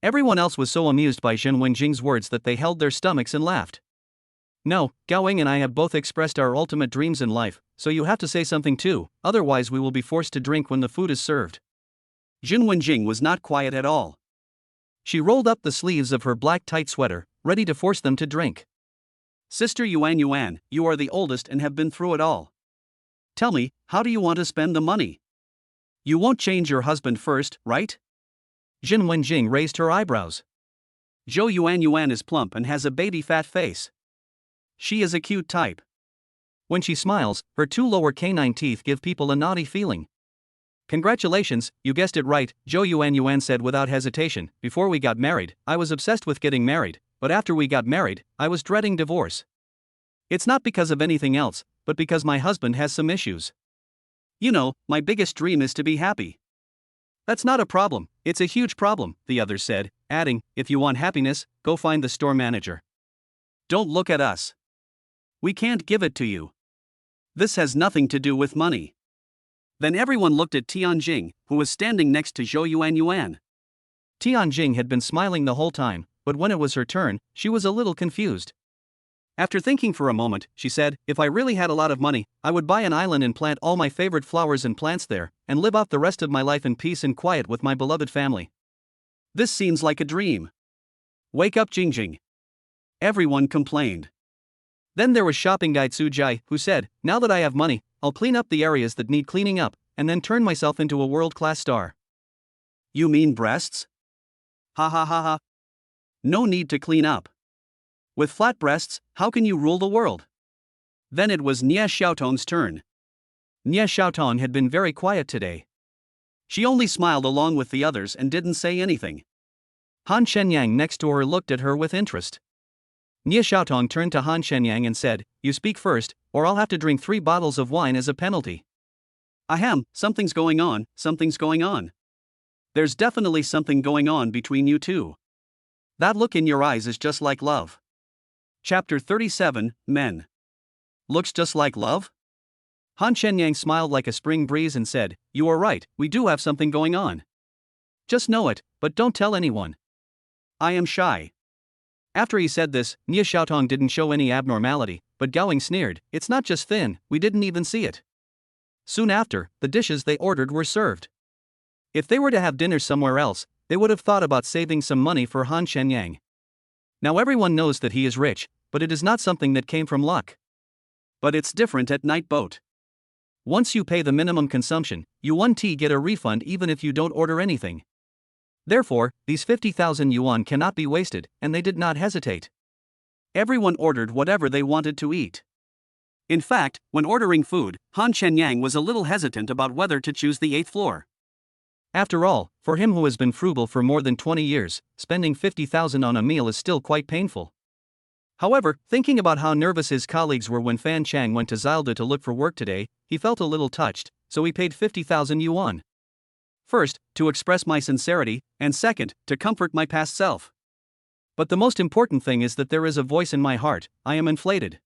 Everyone else was so amused by Zhen Wenjing's words that they held their stomachs and laughed. No, Gaoing and I have both expressed our ultimate dreams in life, so you have to say something too, otherwise we will be forced to drink when the food is served. Zhen Wenjing was not quiet at all. She rolled up the sleeves of her black tight sweater, ready to force them to drink. Sister Yuan, you are the oldest and have been through it all. Tell me, how do you want to spend the money? You won't change your husband first, right? Zhen Wenjing raised her eyebrows. Zhou Yuan is plump and has a baby fat face. She is a cute type. When she smiles, her 2 lower canine teeth give people a naughty feeling. Congratulations, you guessed it right, Zhou Yuan said without hesitation. Before we got married, I was obsessed with getting married, but after we got married, I was dreading divorce. It's not because of anything else, but because my husband has some issues. You know, my biggest dream is to be happy. That's not a problem, it's a huge problem, the other said, adding, if you want happiness, go find the store manager. Don't look at us. We can't give it to you. This has nothing to do with money. Then everyone looked at Tianjing, who was standing next to Zhou Yuan. Tianjing had been smiling the whole time, but when it was her turn, she was a little confused. After thinking for a moment, she said, if I really had a lot of money, I would buy an island and plant all my favorite flowers and plants there, and live off the rest of my life in peace and quiet with my beloved family. This seems like a dream. Wake up, Jingjing. Everyone complained. Then there was shopping guide Su Jai, who said, now that I have money, I'll clean up the areas that need cleaning up, and then turn myself into a world-class star. You mean breasts? Ha ha ha ha. No need to clean up. With flat breasts, how can you rule the world? Then it was Nie Xiaotong's turn. Nie Xiaotong had been very quiet today. She only smiled along with the others and didn't say anything. Han Shenyang next to her looked at her with interest. Nie Xiaotong turned to Han Shenyang and said, you speak first, or I'll have to drink 3 bottles of wine as a penalty. Ahem, something's going on. There's definitely something going on between you two. That look in your eyes is just like love. Chapter 37, Men. Looks just like love? Han Shenyang smiled like a spring breeze and said, you are right, we do have something going on. Just know it, but don't tell anyone. I am shy. After he said this, Nie Xiaotong didn't show any abnormality, but Gowing sneered, it's not just thin, we didn't even see it. Soon after, the dishes they ordered were served. If they were to have dinner somewhere else, they would have thought about saving some money for Han Shenyang. Now everyone knows that he is rich, but it is not something that came from luck. But it's different at Night Boat. Once you pay the minimum consumption, you 1T get a refund even if you don't order anything. Therefore, these 50,000 yuan cannot be wasted, and they did not hesitate. Everyone ordered whatever they wanted to eat. In fact, when ordering food, Han Shenyang was a little hesitant about whether to choose the 8th floor. After all, for him who has been frugal for more than 20 years, spending 50,000 on a meal is still quite painful. However, thinking about how nervous his colleagues were when Fan Chang went to Zilda to look for work today, he felt a little touched, so he paid 50,000 yuan. First, to express my sincerity, and second, to comfort my past self. But the most important thing is that there is a voice in my heart, I am inflated.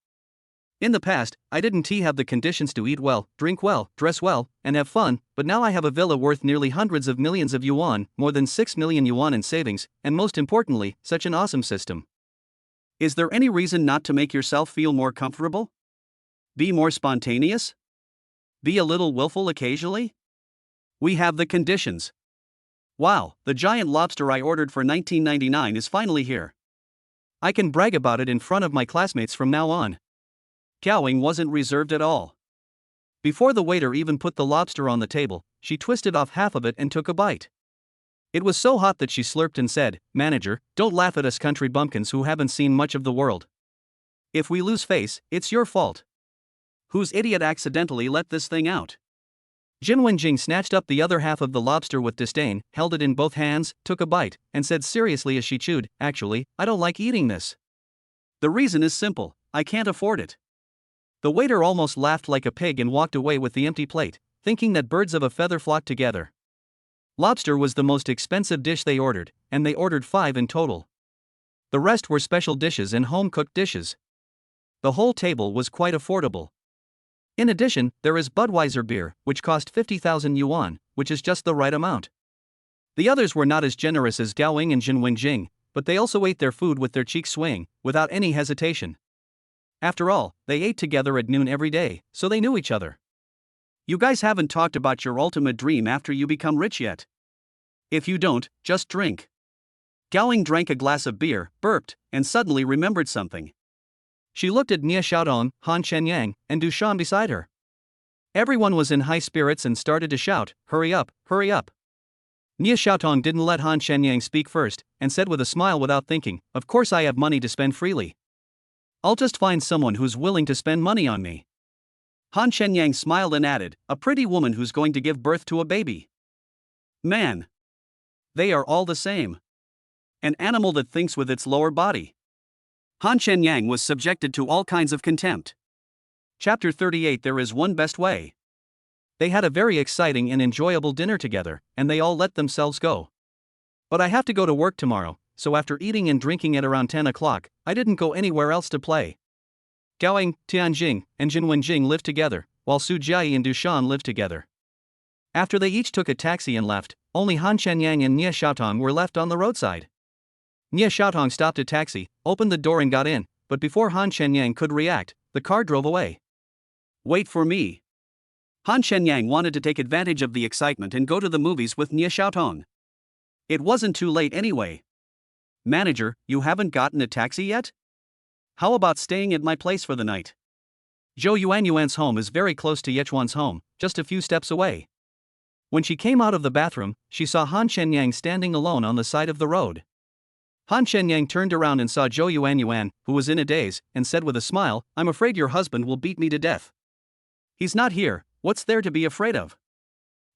In the past, I didn't have the conditions to eat well, drink well, dress well, and have fun, but now I have a villa worth nearly hundreds of millions of yuan, more than 6 million yuan in savings, and most importantly, such an awesome system. Is there any reason not to make yourself feel more comfortable? Be more spontaneous? Be a little willful occasionally? We have the conditions. Wow, the giant lobster I ordered for 19.99 is finally here. I can brag about it in front of my classmates from now on. Gowing wasn't reserved at all. Before the waiter even put the lobster on the table, she twisted off half of it and took a bite. It was so hot that she slurped and said, Manager, don't laugh at us country bumpkins who haven't seen much of the world. If we lose face, it's your fault. Whose idiot accidentally let this thing out? Jin Wenjing snatched up the other half of the lobster with disdain, held it in both hands, took a bite, and said seriously as she chewed, actually, I don't like eating this. The reason is simple, I can't afford it. The waiter almost laughed like a pig and walked away with the empty plate, thinking that birds of a feather flock together. Lobster was the most expensive dish they ordered, and they ordered 5 in total. The rest were special dishes and home-cooked dishes. The whole table was quite affordable. In addition, there is Budweiser beer, which cost 50,000 yuan, which is just the right amount. The others were not as generous as Gowing and Jin Wenjing, but they also ate their food with their cheeks swaying, without any hesitation. After all, they ate together at noon every day, so they knew each other. You guys haven't talked about your ultimate dream after you become rich yet. If you don't, just drink. Gowing drank a glass of beer, burped, and suddenly remembered something. She looked at Nie Xiaodong, Han Shenyang, and Dushan beside her. Everyone was in high spirits and started to shout, hurry up, hurry up. Nie Xiaotong didn't let Han Shenyang speak first, and said with a smile without thinking, of course I have money to spend freely. I'll just find someone who's willing to spend money on me. Han Shenyang smiled and added, a pretty woman who's going to give birth to a baby. Man. They are all the same. An animal that thinks with its lower body. Han Shenyang was subjected to all kinds of contempt. Chapter 38 There is one best way. They had a very exciting and enjoyable dinner together, and they all let themselves go. But I have to go to work tomorrow, so after eating and drinking at around 10 o'clock, I didn't go anywhere else to play. Gaoying, Tianjing, and Jin Wenjing lived together, while Su Jiayi and Dushan lived together. After they each took a taxi and left, only Han Shenyang and Nie Xiaotong were left on the roadside. Nie Xiaotong stopped a taxi, opened the door and got in, but before Han Shenyang could react, the car drove away. Wait for me. Han Shenyang wanted to take advantage of the excitement and go to the movies with Nie Xiaotong. It wasn't too late anyway. Manager, you haven't gotten a taxi yet? How about staying at my place for the night? Zhou Yuanyuan's home is very close to Yechuan's home, just a few steps away. When she came out of the bathroom, she saw Han Shenyang standing alone on the side of the road. Han Shenyang turned around and saw Zhou Yuanyuan, who was in a daze, and said with a smile, "I'm afraid your husband will beat me to death." "He's not here, what's there to be afraid of?"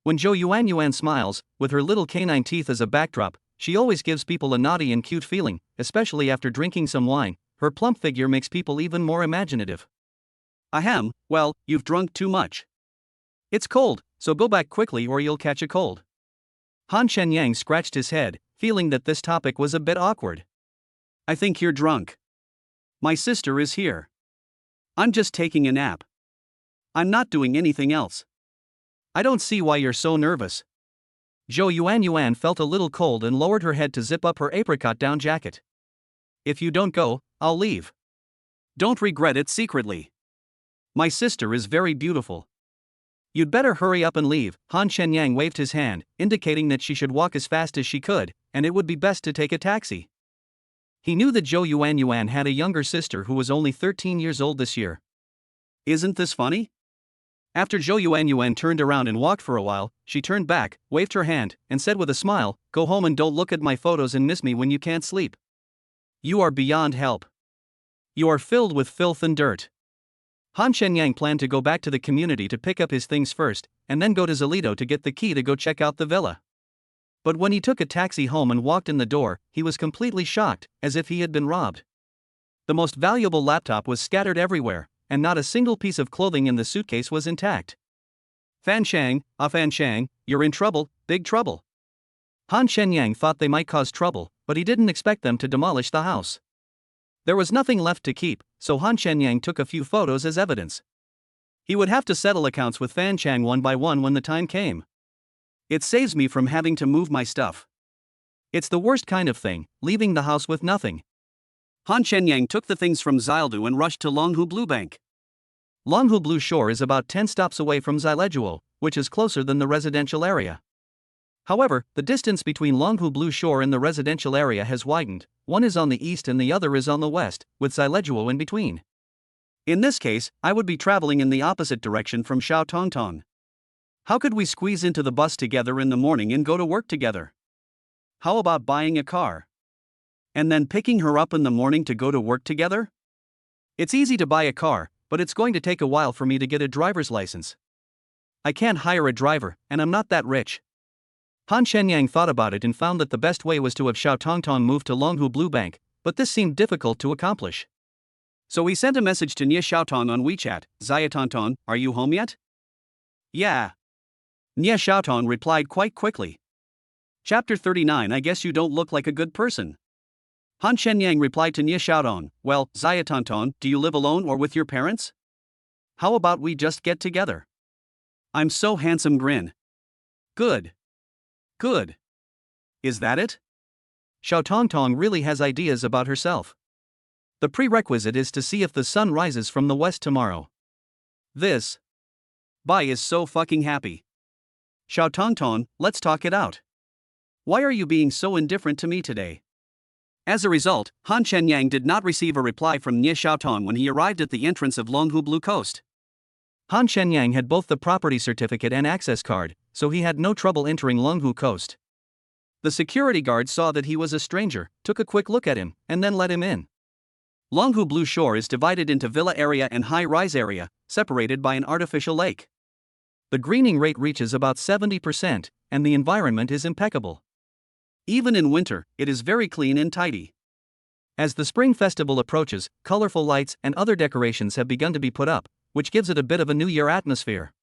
When Zhou Yuanyuan smiles, with her little canine teeth as a backdrop, she always gives people a naughty and cute feeling, especially after drinking some wine. Her plump figure makes people even more imaginative. "Ahem, well, you've drunk too much. It's cold, so go back quickly or you'll catch a cold." Han Shenyang scratched his head, feeling that this topic was a bit awkward. "I think you're drunk. My sister is here. I'm just taking a nap. I'm not doing anything else. I don't see why you're so nervous." Zhou Yuanyuan felt a little cold and lowered her head to zip up her apricot down jacket. "If you don't go, I'll leave. Don't regret it secretly. My sister is very beautiful. You'd better hurry up and leave." Han Shenyang waved his hand, indicating that she should walk as fast as she could, and it would be best to take a taxi. He knew that Zhou Yuanyuan had a younger sister who was only 13 years old this year. Isn't this funny? After Zhou Yuanyuan turned around and walked for a while, she turned back, waved her hand, and said with a smile, "Go home and don't look at my photos and miss me when you can't sleep. You are beyond help. You are filled with filth and dirt." Han Shenyang planned to go back to the community to pick up his things first, and then go to Zalito to get the key to go check out the villa. But when he took a taxi home and walked in the door, he was completely shocked, as if he had been robbed. The most valuable laptop was scattered everywhere, and not a single piece of clothing in the suitcase was intact. "Fan Shang, Fan Shang, you're in trouble, big trouble." Han Shenyang thought they might cause trouble, but he didn't expect them to demolish the house. There was nothing left to keep, so Han Shenyang took a few photos as evidence. He would have to settle accounts with Fan Chang one by one when the time came. "It saves me from having to move my stuff. It's the worst kind of thing, leaving the house with nothing." Han Shenyang took the things from Xildu and rushed to Longhu Blue Bank. Longhu Blue Shore is about 10 stops away from Xilejuo, which is closer than the residential area. However, the distance between Longhu Blue Shore and the residential area has widened. One is on the east and the other is on the west, with Xilejuo in between. In this case, I would be traveling in the opposite direction from Xiaotongtong. How could we squeeze into the bus together in the morning and go to work together? How about buying a car? And then picking her up in the morning to go to work together? It's easy to buy a car, but it's going to take a while for me to get a driver's license. I can't hire a driver, and I'm not that rich. Han Shenyang thought about it and found that the best way was to have Xiaotongtong move to Longhu Blue Bank, but this seemed difficult to accomplish. So he sent a message to Nie Xiaotong on WeChat, "Xiaotongtong, are you home yet?" "Yeah." Nie Xiaotong replied quite quickly. Chapter 39 I guess you don't look like a good person. Han Shenyang replied to Nie Xiaotong, "Well, Xiaotongtong, do you live alone or with your parents? How about we just get together? I'm so handsome." Grin. Good. Good. Is that it? Xiaotongtong really has ideas about herself. The prerequisite is to see if the sun rises from the west tomorrow. This Bai is so fucking happy. "Xiaotongtong, let's talk it out. Why are you being so indifferent to me today?" As a result, Han Shenyang did not receive a reply from Nie Xiaotong when he arrived at the entrance of Longhu Blue Coast. Han Shenyang had both the property certificate and access card, so he had no trouble entering Longhu Coast. The security guard saw that he was a stranger, took a quick look at him, and then let him in. Longhu Blue Shore is divided into villa area and high-rise area, separated by an artificial lake. The greening rate reaches about 70%, and the environment is impeccable. Even in winter, it is very clean and tidy. As the spring festival approaches, colorful lights and other decorations have begun to be put up, which gives it a bit of a New Year atmosphere.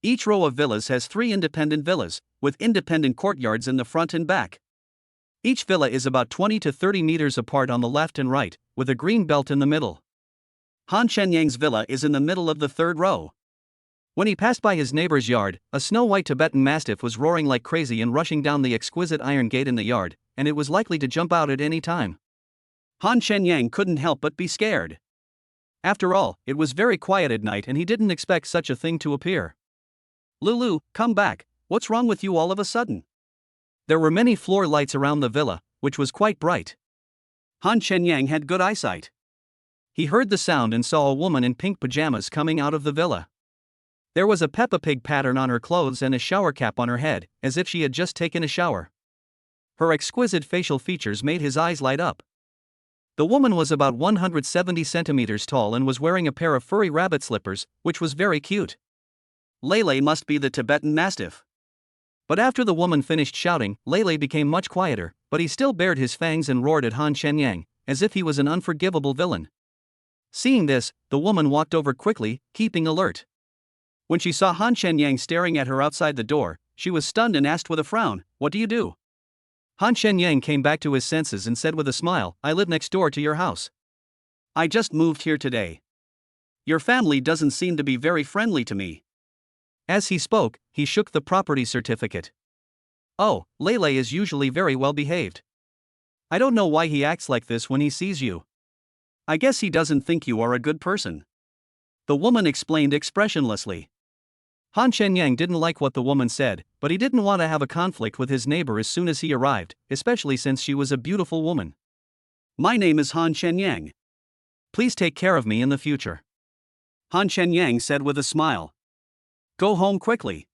Each row of villas has 3 independent villas, with independent courtyards in the front and back. Each villa is about 20 to 30 meters apart on the left and right, with a green belt in the middle. Han Shenyang's villa is in the middle of the 3rd row. When he passed by his neighbor's yard, a snow-white Tibetan Mastiff was roaring like crazy and rushing down the exquisite iron gate in the yard, and it was likely to jump out at any time. Han Shenyang couldn't help but be scared. After all, it was very quiet at night and he didn't expect such a thing to appear. "Lulu, come back, what's wrong with you all of a sudden?" There were many floor lights around the villa, which was quite bright. Han Shenyang had good eyesight. He heard the sound and saw a woman in pink pajamas coming out of the villa. There was a Peppa Pig pattern on her clothes and a shower cap on her head, as if she had just taken a shower. Her exquisite facial features made his eyes light up. The woman was about 170 centimeters tall and was wearing a pair of furry rabbit slippers, which was very cute. Lele must be the Tibetan Mastiff. But after the woman finished shouting, Lele became much quieter, but he still bared his fangs and roared at Han Shenyang, as if he was an unforgivable villain. Seeing this, the woman walked over quickly, keeping alert. When she saw Han Shenyang staring at her outside the door, she was stunned and asked with a frown, "What do you do?" Han Shenyang came back to his senses and said with a smile, "I live next door to your house. I just moved here today. Your family doesn't seem to be very friendly to me." As he spoke, he shook the property certificate. "Oh, Lele is usually very well behaved. I don't know why he acts like this when he sees you. I guess he doesn't think you are a good person," the woman explained expressionlessly. Han Shenyang didn't like what the woman said, but he didn't want to have a conflict with his neighbor as soon as he arrived, especially since she was a beautiful woman. "My name is Han Shenyang. Please take care of me in the future," Han Shenyang said with a smile. "Go home quickly.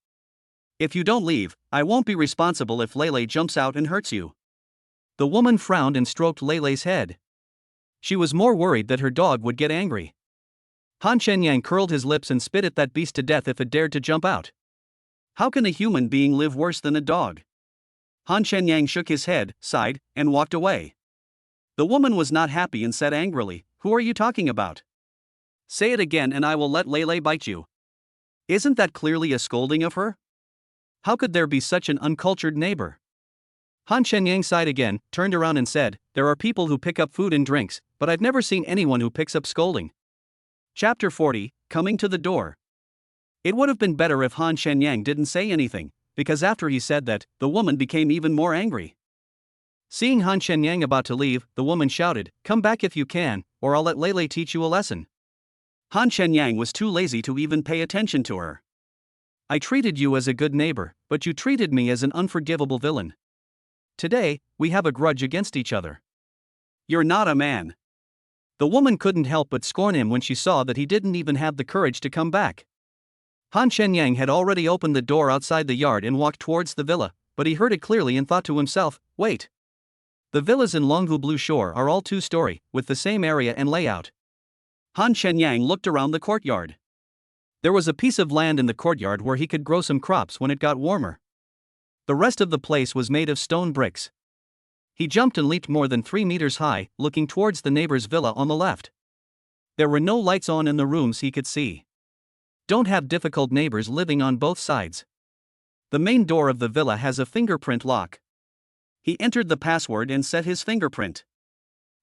If you don't leave, I won't be responsible if Lele jumps out and hurts you." The woman frowned and stroked Lele's head. She was more worried that her dog would get angry. Han Shenyang curled his lips and spit at that beast to death if it dared to jump out. How can a human being live worse than a dog? Han Shenyang shook his head, sighed, and walked away. The woman was not happy and said angrily, "Who are you talking about? Say it again and I will let Lele bite you." Isn't that clearly a scolding of her? How could there be such an uncultured neighbor? Han Shenyang sighed again, turned around and said, "There are people who pick up food and drinks, but I've never seen anyone who picks up scolding." Chapter 40, Coming to the Door. It would have been better if Han Shenyang didn't say anything, because after he said that, the woman became even more angry. Seeing Han Shenyang about to leave, the woman shouted, "Come back if you can, or I'll let Lele teach you a lesson." Han Shenyang was too lazy to even pay attention to her. "I treated you as a good neighbor, but you treated me as an unforgivable villain. Today, we have a grudge against each other. You're not a man." The woman couldn't help but scorn him when she saw that he didn't even have the courage to come back. Han Shenyang had already opened the door outside the yard and walked towards the villa, but he heard it clearly and thought to himself, "Wait. The villas in Longhu Blue Shore are all 2-story, with the same area and layout." Han Shenyang looked around the courtyard. There was a piece of land in the courtyard where he could grow some crops when it got warmer. The rest of the place was made of stone bricks. He jumped and leaped more than 3 meters high, looking towards the neighbor's villa on the left. There were no lights on in the rooms he could see. Don't have difficult neighbors living on both sides. The main door of the villa has a fingerprint lock. He entered the password and set his fingerprint.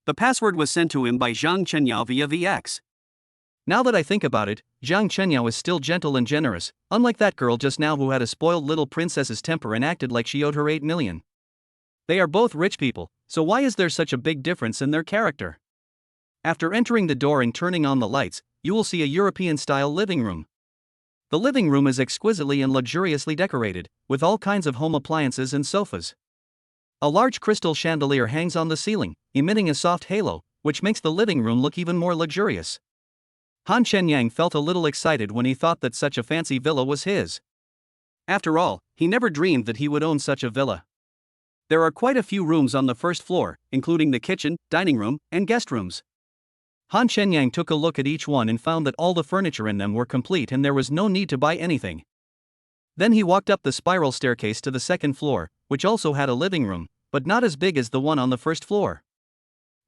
The password was sent to him by Zhang Chenyao via VX. Now that I think about it, Zhang Chenyao is still gentle and generous, unlike that girl just now who had a spoiled little princess's temper and acted like she owed her 8 million. They are both rich people, so why is there such a big difference in their character? After entering the door and turning on the lights, you will see a European-style living room. The living room is exquisitely and luxuriously decorated, with all kinds of home appliances and sofas. A large crystal chandelier hangs on the ceiling, emitting a soft halo, which makes the living room look even more luxurious. Han Shenyang felt a little excited when he thought that such a fancy villa was his. After all, he never dreamed that he would own such a villa. There are quite a few rooms on the first floor, including the kitchen, dining room, and guest rooms. Han Shenyang took a look at each one and found that all the furniture in them were complete and there was no need to buy anything. Then he walked up the spiral staircase to the second floor, which also had a living room, but not as big as the one on the first floor.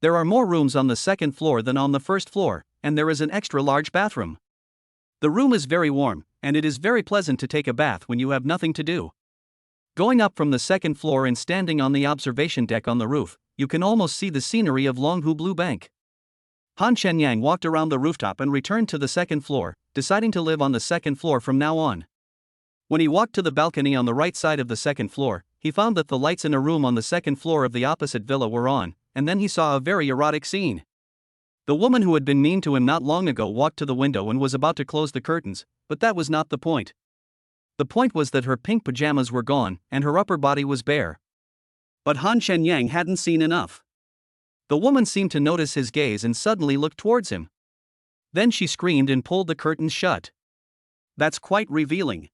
There are more rooms on the second floor than on the first floor, and there is an extra large bathroom. The room is very warm, and it is very pleasant to take a bath when you have nothing to do. Going up from the second floor and standing on the observation deck on the roof, you can almost see the scenery of Longhu Blue Bank. Han Shenyang walked around the rooftop and returned to the second floor, deciding to live on the second floor from now on. When he walked to the balcony on the right side of the second floor, he found that the lights in a room on the second floor of the opposite villa were on, and then he saw a very erotic scene. The woman who had been mean to him not long ago walked to the window and was about to close the curtains, but that was not the point. The point was that her pink pajamas were gone, and her upper body was bare. But Han Shenyang hadn't seen enough. The woman seemed to notice his gaze and suddenly looked towards him. Then she screamed and pulled the curtains shut. That's quite revealing.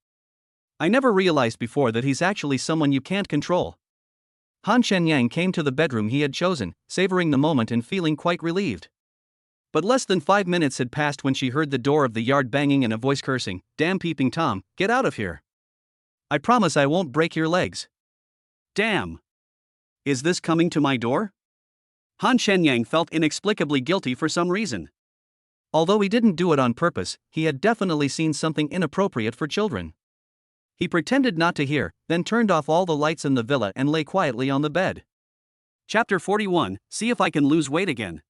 I never realized before that he's actually someone you can't control. Han Shenyang came to the bedroom he had chosen, savoring the moment and feeling quite relieved. But less than 5 minutes had passed when she heard the door of the yard banging and a voice cursing, "Damn peeping Tom, get out of here. I promise I won't break your legs." Damn. Is this coming to my door? Han Shenyang felt inexplicably guilty for some reason. Although he didn't do it on purpose, he had definitely seen something inappropriate for children. He pretended not to hear, then turned off all the lights in the villa and lay quietly on the bed. Chapter 41, See if I can lose weight again.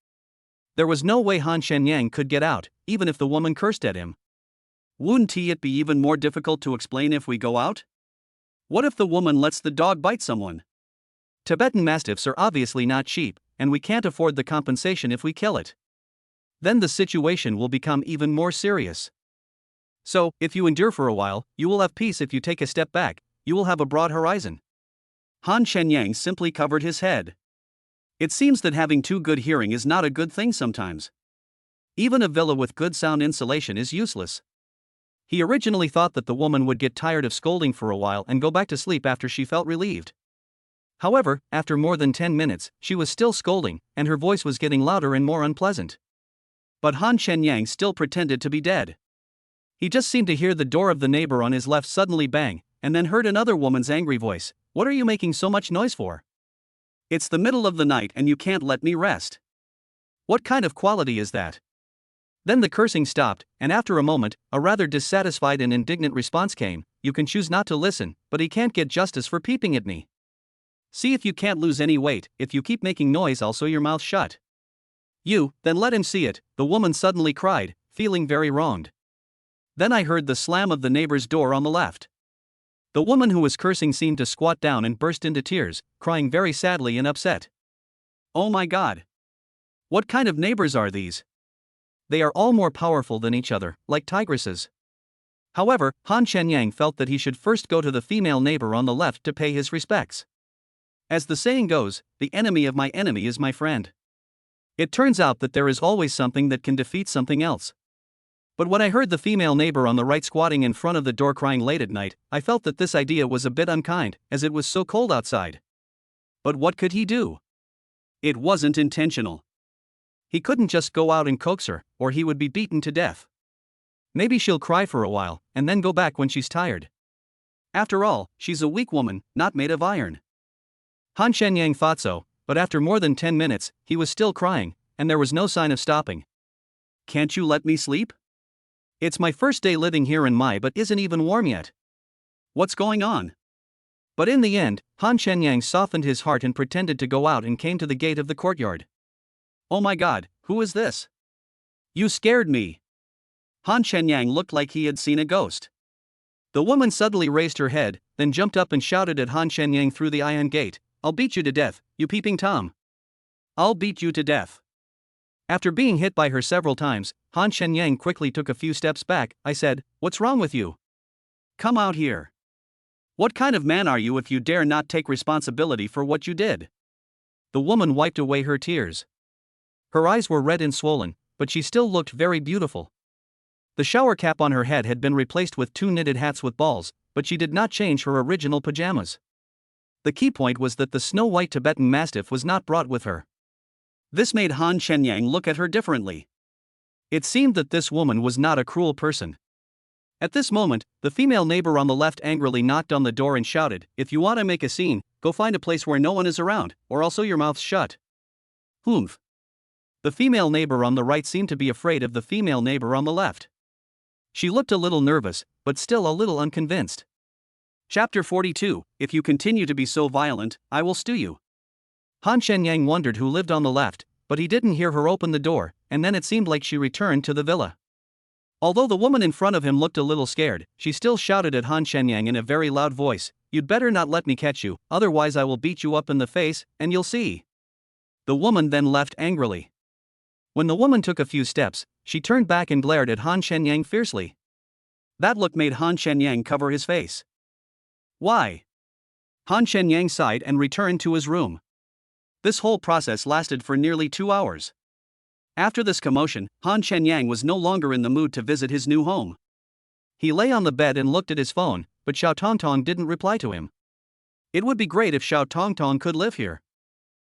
There was no way Han Shenyang could get out, even if the woman cursed at him. Wouldn't it be even more difficult to explain if we go out? What if the woman lets the dog bite someone? Tibetan Mastiffs are obviously not cheap, and we can't afford the compensation if we kill it. Then the situation will become even more serious. So, if you endure for a while, you will have peace. If you take a step back, you will have a broad horizon. Han Shenyang simply covered his head. It seems that having too good hearing is not a good thing sometimes. Even a villa with good sound insulation is useless. He originally thought that the woman would get tired of scolding for a while and go back to sleep after she felt relieved. However, after more than 10 minutes, she was still scolding, and her voice was getting louder and more unpleasant. But Han Shenyang still pretended to be dead. He just seemed to hear the door of the neighbor on his left suddenly bang, and then heard another woman's angry voice, "What are you making so much noise for? It's the middle of the night and you can't let me rest. What kind of quality is that?" Then the cursing stopped, and after a moment, a rather dissatisfied and indignant response came, "You can choose not to listen, but he can't get justice for peeping at me. See if you can't lose any weight. If you keep making noise, I'll sew your mouth shut." Then let him see it," the woman suddenly cried, feeling very wronged. Then I heard the slam of the neighbor's door on the left. The woman who was cursing seemed to squat down and burst into tears, crying very sadly and upset. Oh my God! What kind of neighbors are these? They are all more powerful than each other, like tigresses. However, Han Shenyang felt that he should first go to the female neighbor on the left to pay his respects. As the saying goes, the enemy of my enemy is my friend. It turns out that there is always something that can defeat something else. But when I heard the female neighbor on the right squatting in front of the door crying late at night, I felt that this idea was a bit unkind, as it was so cold outside. But what could he do? It wasn't intentional. He couldn't just go out and coax her, or he would be beaten to death. Maybe she'll cry for a while, and then go back when she's tired. After all, she's a weak woman, not made of iron. Han Shenyang thought so, but after more than 10 minutes, he was still crying, and there was no sign of stopping. Can't you let me sleep? It's my first day living here in Mai but isn't even warm yet. What's going on? But in the end, Han Shenyang softened his heart and pretended to go out and came to the gate of the courtyard. Oh my God, who is this? You scared me. Han Shenyang looked like he had seen a ghost. The woman suddenly raised her head, then jumped up and shouted at Han Shenyang through the iron gate, "I'll beat you to death, you peeping Tom. I'll beat you to death." After being hit by her several times, Han Shenyang quickly took a few steps back. I said, "What's wrong with you? Come out here. What kind of man are you if you dare not take responsibility for what you did?" The woman wiped away her tears. Her eyes were red and swollen, but she still looked very beautiful. The shower cap on her head had been replaced with 2 knitted hats with balls, but she did not change her original pajamas. The key point was that the snow-white Tibetan Mastiff was not brought with her. This made Han Shenyang look at her differently. It seemed that this woman was not a cruel person. At this moment, the female neighbor on the left angrily knocked on the door and shouted, "If you want to make a scene, go find a place where no one is around, or I'll sew your mouth shut." Humph. The female neighbor on the right seemed to be afraid of the female neighbor on the left. She looked a little nervous, but still a little unconvinced. Chapter 42, If you continue to be so violent, I will stew you. Han Shenyang wondered who lived on the left, but he didn't hear her open the door, and then it seemed like she returned to the villa. Although the woman in front of him looked a little scared, she still shouted at Han Shenyang in a very loud voice, "You'd better not let me catch you, otherwise I will beat you up in the face, and you'll see." The woman then left angrily. When the woman took a few steps, she turned back and glared at Han Shenyang fiercely. That look made Han Shenyang cover his face. "Why?" Han Shenyang sighed and returned to his room. This whole process lasted for nearly 2 hours. After this commotion, Han Shenyang was no longer in the mood to visit his new home. He lay on the bed and looked at his phone, but Xiao Tongtong didn't reply to him. It would be great if Xiao Tongtong could live here.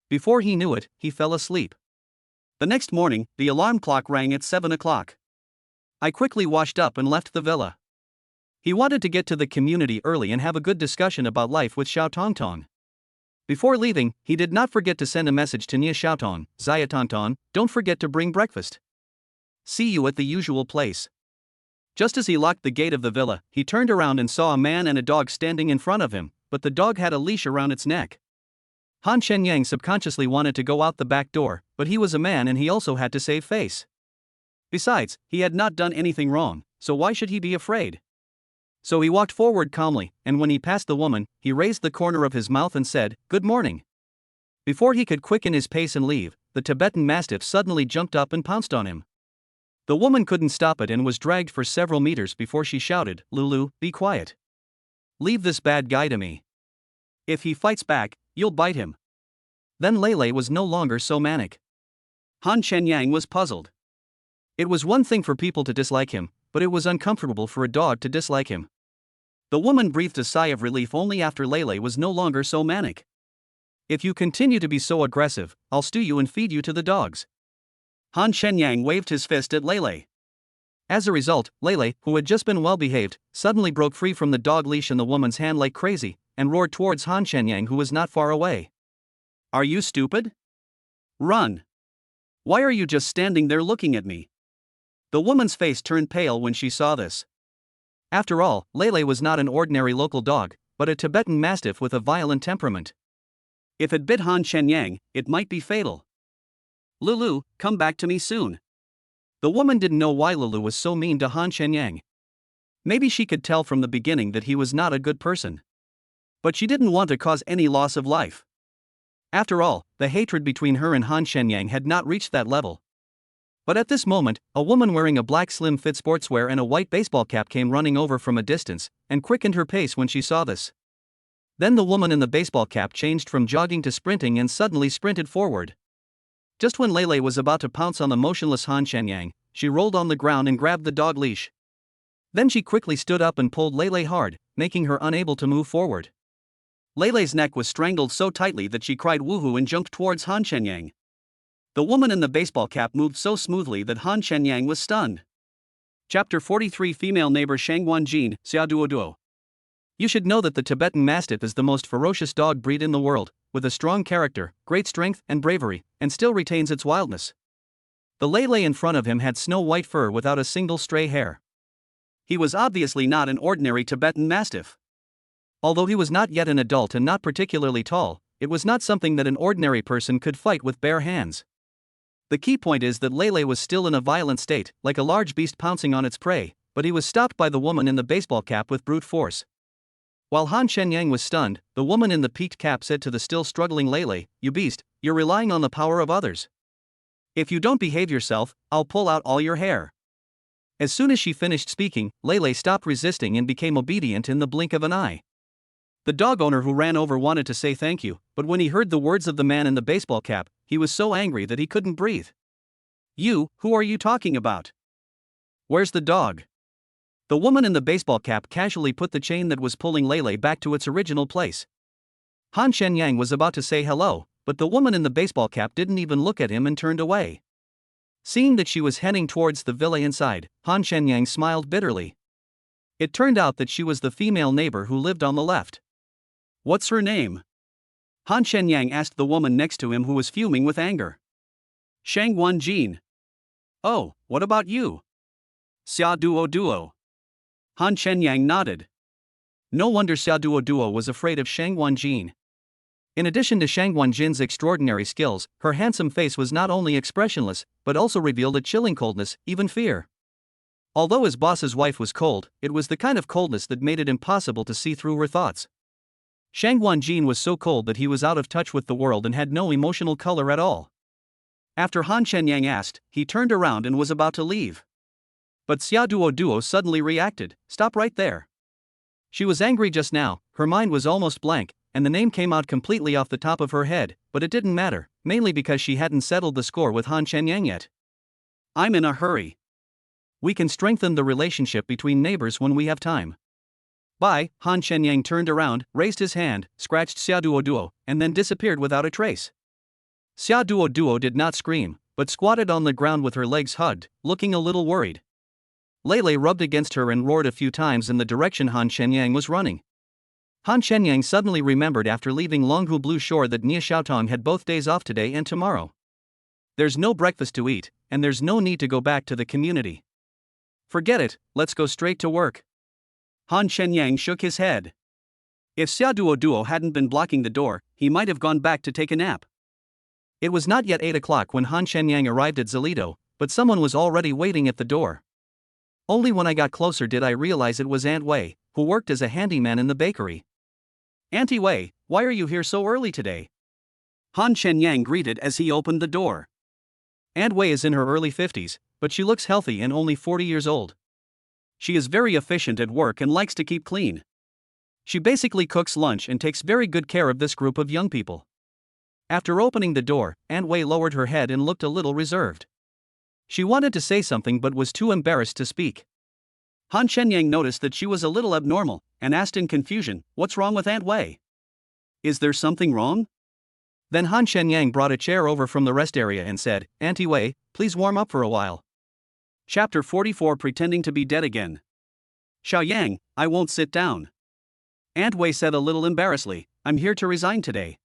Before he knew it, he fell asleep. The next morning, the alarm clock rang at 7 o'clock. I quickly washed up and left the villa. He wanted to get to the community early and have a good discussion about life with Xiao Tongtong. Before leaving, he did not forget to send a message to Nia Xiaotong, "Zia Tongtong, don't forget to bring breakfast. See you at the usual place." Just as he locked the gate of the villa, he turned around and saw a man and a dog standing in front of him, but the dog had a leash around its neck. Han Shenyang subconsciously wanted to go out the back door, but he was a man and he also had to save face. Besides, he had not done anything wrong, so why should he be afraid? So he walked forward calmly, and when he passed the woman, he raised the corner of his mouth and said, "Good morning." Before he could quicken his pace and leave, the Tibetan Mastiff suddenly jumped up and pounced on him. The woman couldn't stop it and was dragged for several meters before she shouted, "Lulu, be quiet. Leave this bad guy to me. If he fights back, you'll bite him." Then Lele was no longer so manic. Han Shenyang was puzzled. It was one thing for people to dislike him, but it was uncomfortable for a dog to dislike him. The woman breathed a sigh of relief only after Lele was no longer so manic. "If you continue to be so aggressive, I'll stew you and feed you to the dogs." Han Shenyang waved his fist at Lele. As a result, Lele, who had just been well behaved, suddenly broke free from the dog leash in the woman's hand like crazy, and roared towards Han Shenyang, who was not far away. "Are you stupid? Run! Why are you just standing there looking at me?" The woman's face turned pale when she saw this. After all, Lele was not an ordinary local dog, but a Tibetan Mastiff with a violent temperament. If it bit Han Shenyang, it might be fatal. "Lulu, come back to me soon." The woman didn't know why Lulu was so mean to Han Shenyang. Maybe she could tell from the beginning that he was not a good person. But she didn't want to cause any loss of life. After all, the hatred between her and Han Shenyang had not reached that level. But at this moment, a woman wearing a black slim-fit sportswear and a white baseball cap came running over from a distance, and quickened her pace when she saw this. Then the woman in the baseball cap changed from jogging to sprinting and suddenly sprinted forward. Just when Lele was about to pounce on the motionless Han Shenyang, she rolled on the ground and grabbed the dog leash. Then she quickly stood up and pulled Lele hard, making her unable to move forward. Lele's neck was strangled so tightly that she cried woohoo and jumped towards Han Shenyang. The woman in the baseball cap moved so smoothly that Han Shenyang was stunned. Chapter 43, Female Neighbor Shangguan Jin, Xiaoduoduo. You should know that the Tibetan Mastiff is the most ferocious dog breed in the world, with a strong character, great strength and bravery, and still retains its wildness. The Lele in front of him had snow-white fur without a single stray hair. He was obviously not an ordinary Tibetan Mastiff. Although he was not yet an adult and not particularly tall, it was not something that an ordinary person could fight with bare hands. The key point is that Lele was still in a violent state, like a large beast pouncing on its prey, but he was stopped by the woman in the baseball cap with brute force. While Han Shenyang was stunned, the woman in the peaked cap said to the still struggling Lele, "You beast, you're relying on the power of others. If you don't behave yourself, I'll pull out all your hair." As soon as she finished speaking, Lele stopped resisting and became obedient in the blink of an eye. The dog owner who ran over wanted to say thank you, but when he heard the words of the man in the baseball cap, he was so angry that he couldn't breathe. "You, who are you talking about? Where's the dog?" The woman in the baseball cap casually put the chain that was pulling Lele back to its original place. Han Shenyang was about to say hello, but the woman in the baseball cap didn't even look at him and turned away. Seeing that she was heading towards the villa inside, Han Shenyang smiled bitterly. It turned out that she was the female neighbor who lived on the left. "What's her name?" Han Shenyang asked the woman next to him, who was fuming with anger. Shang Wan Jin. Oh, what about you? Xia Duo Duo. Han Shenyang nodded. No wonder Xia Duo Duo was afraid of Shang Wan Jin. In addition to Shang Wan Jin's extraordinary skills, her handsome face was not only expressionless, but also revealed a chilling coldness, even fear. Although his boss's wife was cold, it was the kind of coldness that made it impossible to see through her thoughts. Shang Wan Jin was so cold that he was out of touch with the world and had no emotional color at all. After Han Shenyang asked, he turned around and was about to leave. But Xia Duo Duo suddenly reacted, "Stop right there." She was angry just now, her mind was almost blank, and the name came out completely off the top of her head, but it didn't matter, mainly because she hadn't settled the score with Han Shenyang yet. I'm in a hurry. We can strengthen the relationship between neighbors when we have time. Bye. Han Shenyang turned around, raised his hand, scratched Xia Duo Duo, and then disappeared without a trace. Xia Duo Duo did not scream, but squatted on the ground with her legs hugged, looking a little worried. Lele rubbed against her and roared a few times in the direction Han Shenyang was running. Han Shenyang suddenly remembered after leaving Longhu Blue Shore that Nia Xiaotong had both days off today and tomorrow. There's no breakfast to eat, and there's no need to go back to the community. Forget it, let's go straight to work. Han Shenyang shook his head. If Xia Duo Duo hadn't been blocking the door, he might have gone back to take a nap. It was not yet 8 o'clock when Han Shenyang arrived at Zalito, but someone was already waiting at the door. Only when I got closer did I realize it was Aunt Wei, who worked as a handyman in the bakery. Auntie Wei, why are you here so early today? Han Shenyang greeted as he opened the door. Aunt Wei is in her early 50s, but she looks healthy and only 40 years old. She is very efficient at work and likes to keep clean. She basically cooks lunch and takes very good care of this group of young people. After opening the door, Aunt Wei lowered her head and looked a little reserved. She wanted to say something but was too embarrassed to speak. Han Shenyang noticed that she was a little abnormal, and asked in confusion, "What's wrong with Aunt Wei? Is there something wrong?" Then Han Shenyang brought a chair over from the rest area and said, "Auntie Wei, please warm up for a while." Chapter 44 Pretending to be dead again. Xiaoyang, I won't sit down. Aunt Wei said a little embarrassedly, "I'm here to resign today.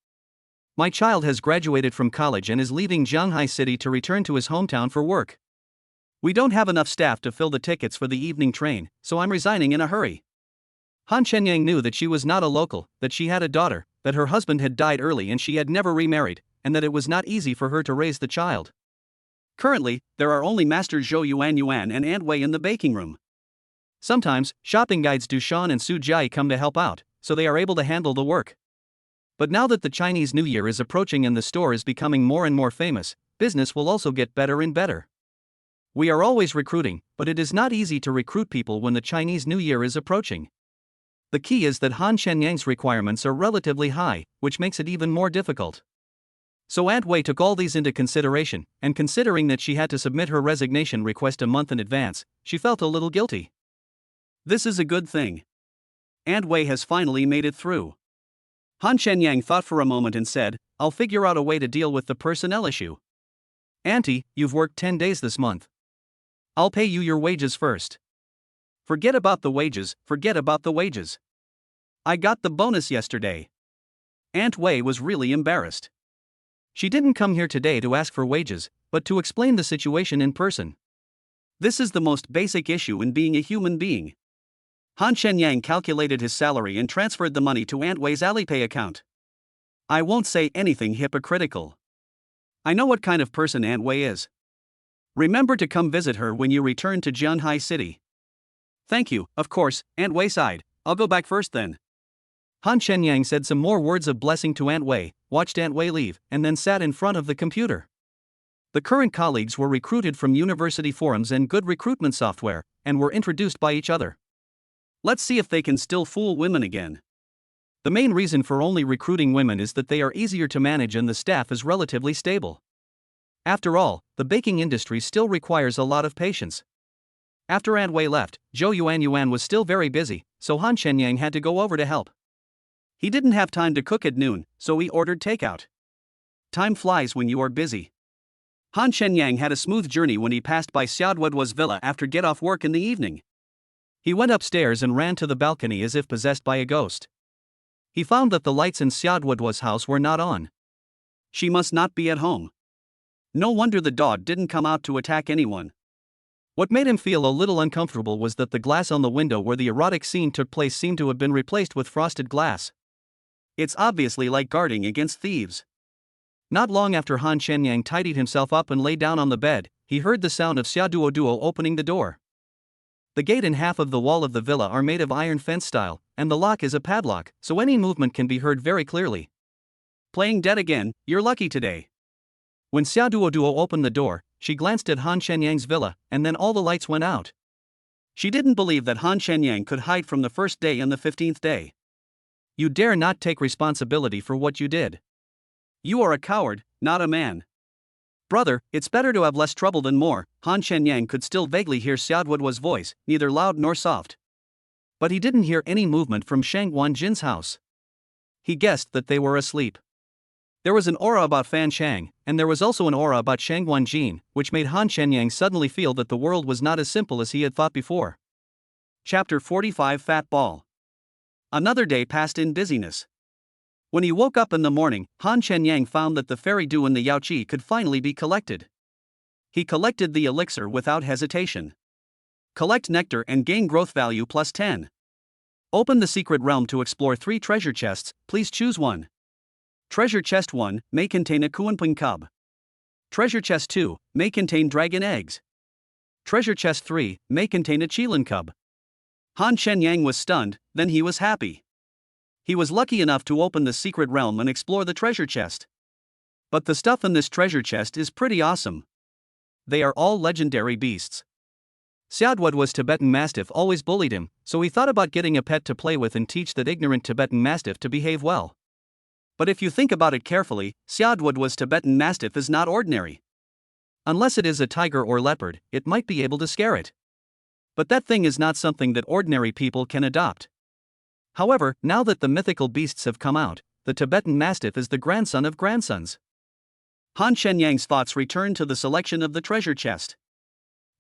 My child has graduated from college and is leaving Shanghai City to return to his hometown for work. We don't have enough staff to fill the tickets for the evening train, so I'm resigning in a hurry." Han Shenyang knew that she was not a local, that she had a daughter, that her husband had died early and she had never remarried, and that it was not easy for her to raise the child. Currently, there are only Master Zhou Yuan and Aunt Wei in the baking room. Sometimes, shopping guides Dushan and Su Jiai come to help out, so they are able to handle the work. But now that the Chinese New Year is approaching and the store is becoming more and more famous, business will also get better and better. We are always recruiting, but it is not easy to recruit people when the Chinese New Year is approaching. The key is that Han Shenyang's requirements are relatively high, which makes it even more difficult. So Aunt Wei took all these into consideration, and considering that she had to submit her resignation request a month in advance, she felt a little guilty. This is a good thing. Aunt Wei has finally made it through. Han Shenyang thought for a moment and said, "I'll figure out a way to deal with the personnel issue." "Auntie, you've worked 10 days this month. I'll pay you your wages first." Forget about the wages, forget about the wages. I got the bonus yesterday." Aunt Wei was really embarrassed. She didn't come here today to ask for wages, but to explain the situation in person. This is the most basic issue in being a human being. Han Shenyang calculated his salary and transferred the money to Aunt Wei's Alipay account. I won't say anything hypocritical. I know what kind of person Aunt Wei is. Remember to come visit her when you return to Shanghai City. Thank you, of course, Aunt Wei sighed. I'll go back first then. Han Shenyang said some more words of blessing to Aunt Wei, watched Aunt Wei leave, and then sat in front of the computer. The current colleagues were recruited from university forums and good recruitment software, and were introduced by each other. Let's see if they can still fool women again. The main reason for only recruiting women is that they are easier to manage and the staff is relatively stable. After all, the baking industry still requires a lot of patience. After Aunt Wei left, Zhou Yuan was still very busy, so Han Shenyang had to go over to help. He didn't have time to cook at noon, so he ordered takeout. Time flies when you are busy. Han Shenyang had a smooth journey when he passed by Xiaoduoduo's villa after get off work in the evening. He went upstairs and ran to the balcony as if possessed by a ghost. He found that the lights in Xiaoduoduo's house were not on. She must not be at home. No wonder the dog didn't come out to attack anyone. What made him feel a little uncomfortable was that the glass on the window where the erotic scene took place seemed to have been replaced with frosted glass. It's obviously like guarding against thieves. Not long after Han Shenyang tidied himself up and lay down on the bed, he heard the sound of Xia Duo opening the door. The gate and half of the wall of the villa are made of iron fence style, and the lock is a padlock, so any movement can be heard very clearly. Playing dead again, you're lucky today. When Xia Duo opened the door, she glanced at Han Shenyang's villa, and then all the lights went out. She didn't believe that Han Shenyang could hide from the first day and the 15th day. You dare not take responsibility for what you did. You are a coward, not a man. Brother, it's better to have less trouble than more. Han Shenyang could still vaguely hear Xiaoduo's voice, neither loud nor soft. But he didn't hear any movement from Shang Wanjin's house. He guessed that they were asleep. There was an aura about Fan Shang, and there was also an aura about Shang Wanjin, which made Han Shenyang suddenly feel that the world was not as simple as he had thought before. Chapter 45 Fat Ball. Another day passed in busyness. When he woke up in the morning, Han Shenyang found that the fairy dew in the Yaoqi could finally be collected. He collected the elixir without hesitation. Collect nectar and gain growth value plus 10. Open the secret realm to explore 3 treasure chests, please choose one. Treasure chest 1 may contain a Kuanping cub. Treasure chest 2 may contain dragon eggs. Treasure chest 3 may contain a Qilin cub. Han Shenyang was stunned, then he was happy. He was lucky enough to open the secret realm and explore the treasure chest. But the stuff in this treasure chest is pretty awesome. They are all legendary beasts. Xiaoduo's Tibetan Mastiff always bullied him, so he thought about getting a pet to play with and teach that ignorant Tibetan Mastiff to behave well. But if you think about it carefully, Xiaoduo's Tibetan Mastiff is not ordinary. Unless it is a tiger or leopard, it might be able to scare it. But that thing is not something that ordinary people can adopt. However, now that the mythical beasts have come out, the Tibetan Mastiff is the grandson of grandsons. Han Shenyang's thoughts returned to the selection of the treasure chest.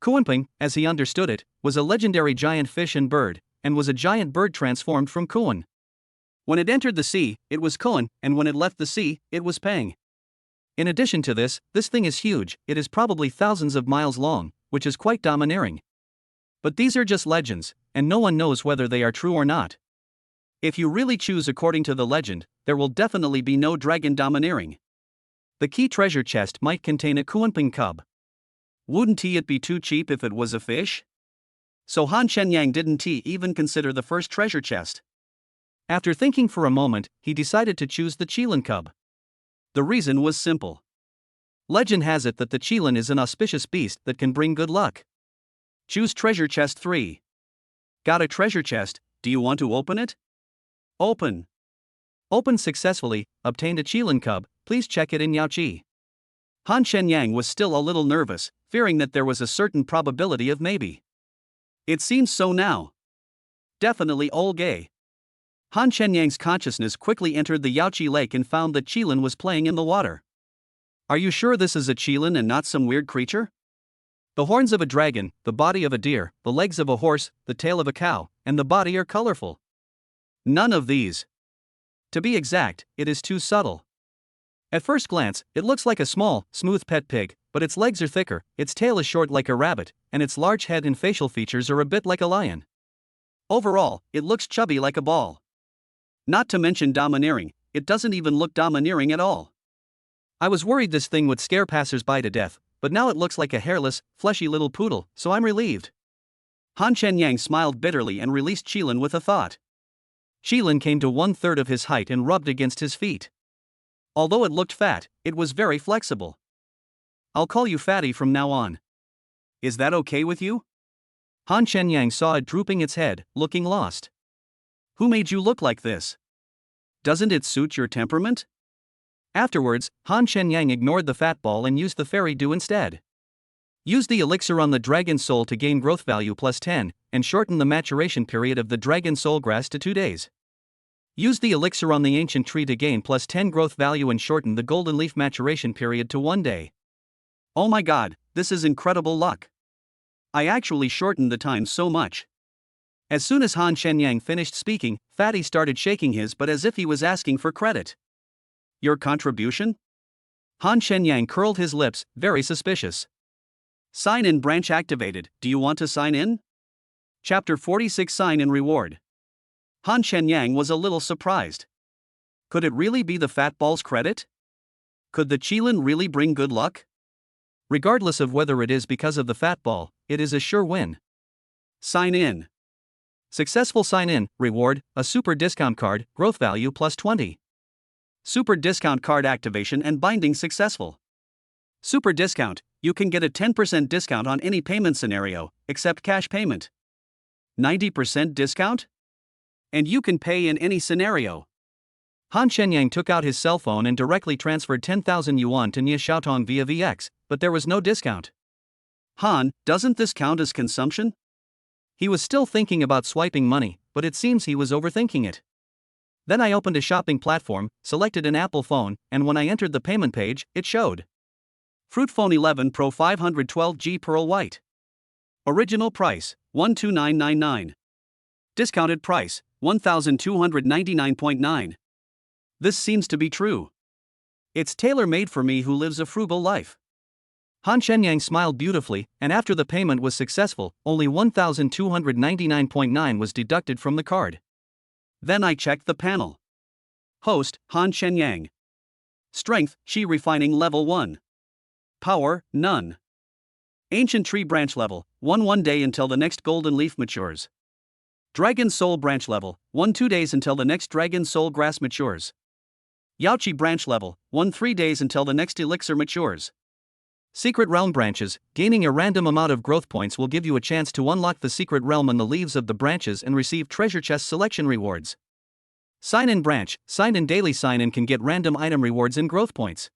Kuanping, as he understood it, was a legendary giant fish and bird, and was a giant bird transformed from Kuan. When it entered the sea, it was Kuan, and when it left the sea, it was Pang. In addition to this thing is huge, it is probably thousands of miles long, which is quite domineering. But these are just legends, and no one knows whether they are true or not. If you really choose according to the legend, there will definitely be no dragon domineering. The key treasure chest might contain a Kuanping cub. Wouldn't it be too cheap if it was a fish? So Han Shenyang didn't even consider the first treasure chest. After thinking for a moment, he decided to choose the Qilin cub. The reason was simple. Legend has it that the Qilin is an auspicious beast that can bring good luck. Choose treasure chest 3. Got a treasure chest, do you want to open it? Open. Opened successfully, obtained a Qilin cub, please check it in Yaoqi. Han Shenyang was still a little nervous, fearing that there was a certain probability of maybe. It seems so now. Definitely all gay. Han Shenyang's consciousness quickly entered the Yaoqi lake and found that Qilin was playing in the water. Are you sure this is a Qilin and not some weird creature? The horns of a dragon, the body of a deer, the legs of a horse, the tail of a cow, and the body are colorful. None of these. To be exact, it is too subtle. At first glance, it looks like a small, smooth pet pig, but its legs are thicker, its tail is short like a rabbit, and its large head and facial features are a bit like a lion. Overall, it looks chubby like a ball. Not to mention domineering, it doesn't even look domineering at all. I was worried this thing would scare passers-by to death, but now it looks like a hairless, fleshy little poodle, so I'm relieved. Han Shenyang smiled bitterly and released Qilin with a thought. Qilin came to 1/3 of his height and rubbed against his feet. Although it looked fat, it was very flexible. I'll call you Fatty from now on. Is that okay with you? Han Shenyang saw it drooping its head, looking lost. Who made you look like this? Doesn't it suit your temperament? Afterwards, Han Shenyang ignored the fat ball and used the fairy dew instead. Use the elixir on the dragon soul to gain growth value plus 10, and shorten the maturation period of the dragon soul grass to 2 days. Use the elixir on the ancient tree to gain plus 10 growth value and shorten the golden leaf maturation period to 1 day. Oh my god, this is incredible luck. I actually shortened the time so much. As soon as Han Shenyang finished speaking, Fatty started shaking his butt as if he was asking for credit. Your contribution? Han Shenyang curled his lips, very suspicious. Sign in branch activated. Do you want to sign in? Chapter 46 Sign in Reward. Han Shenyang was a little surprised. Could it really be the fat ball's credit? Could the Qilin really bring good luck? Regardless of whether it is because of the fat ball, it is a sure win. Sign in. Successful sign in, reward, a super discount card, growth value plus 20. Super discount card activation and binding successful. Super discount, you can get a 10% discount on any payment scenario, except cash payment. 90% discount? And you can pay in any scenario. Han Shenyang took out his cell phone and directly transferred 10,000 yuan to Nie Xiaotong via VX, but there was no discount. Han, doesn't this count as consumption? He was still thinking about swiping money, but it seems he was overthinking it. Then I opened a shopping platform, selected an Apple phone, and when I entered the payment page, it showed. Fruit Phone 11 Pro 512G Pearl White. Original price, 12999. Discounted price, 1299.9. This seems to be true. It's tailor-made for me who lives a frugal life. Han Shenyang smiled beautifully, and after the payment was successful, only 1299.9 was deducted from the card. Then I checked the panel. Host, Han Shenyang. Strength, Qi Refining Level 1. Power, none. Ancient Tree Branch Level, 1 day until the next golden leaf matures. Dragon Soul Branch Level, 2 days until the next Dragon Soul Grass matures. Yaoqi Branch Level, 3 days until the next elixir matures. Secret Realm Branches, gaining a random amount of growth points will give you a chance to unlock the secret realm on the leaves of the branches and receive treasure chest selection rewards. Sign-in branch, sign-in daily sign-in can get random item rewards and growth points.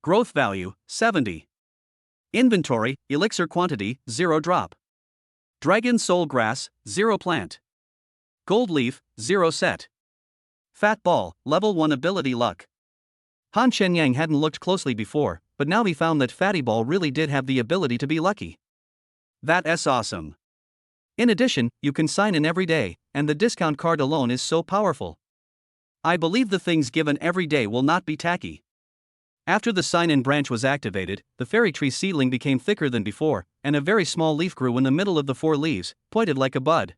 Growth value, 70. Inventory, elixir quantity, 0 drop. Dragon Soul Grass, 0 plant. Gold Leaf, 0 set. Fat Ball, level 1 ability luck. Han Shenyang hadn't looked closely before, but now he found that Fatty Ball really did have the ability to be lucky. That's awesome. In addition, you can sign in every day, and the discount card alone is so powerful. I believe the things given every day will not be tacky. After the sign-in branch was activated, the fairy tree seedling became thicker than before, and a very small leaf grew in the middle of the 4 leaves, pointed like a bud.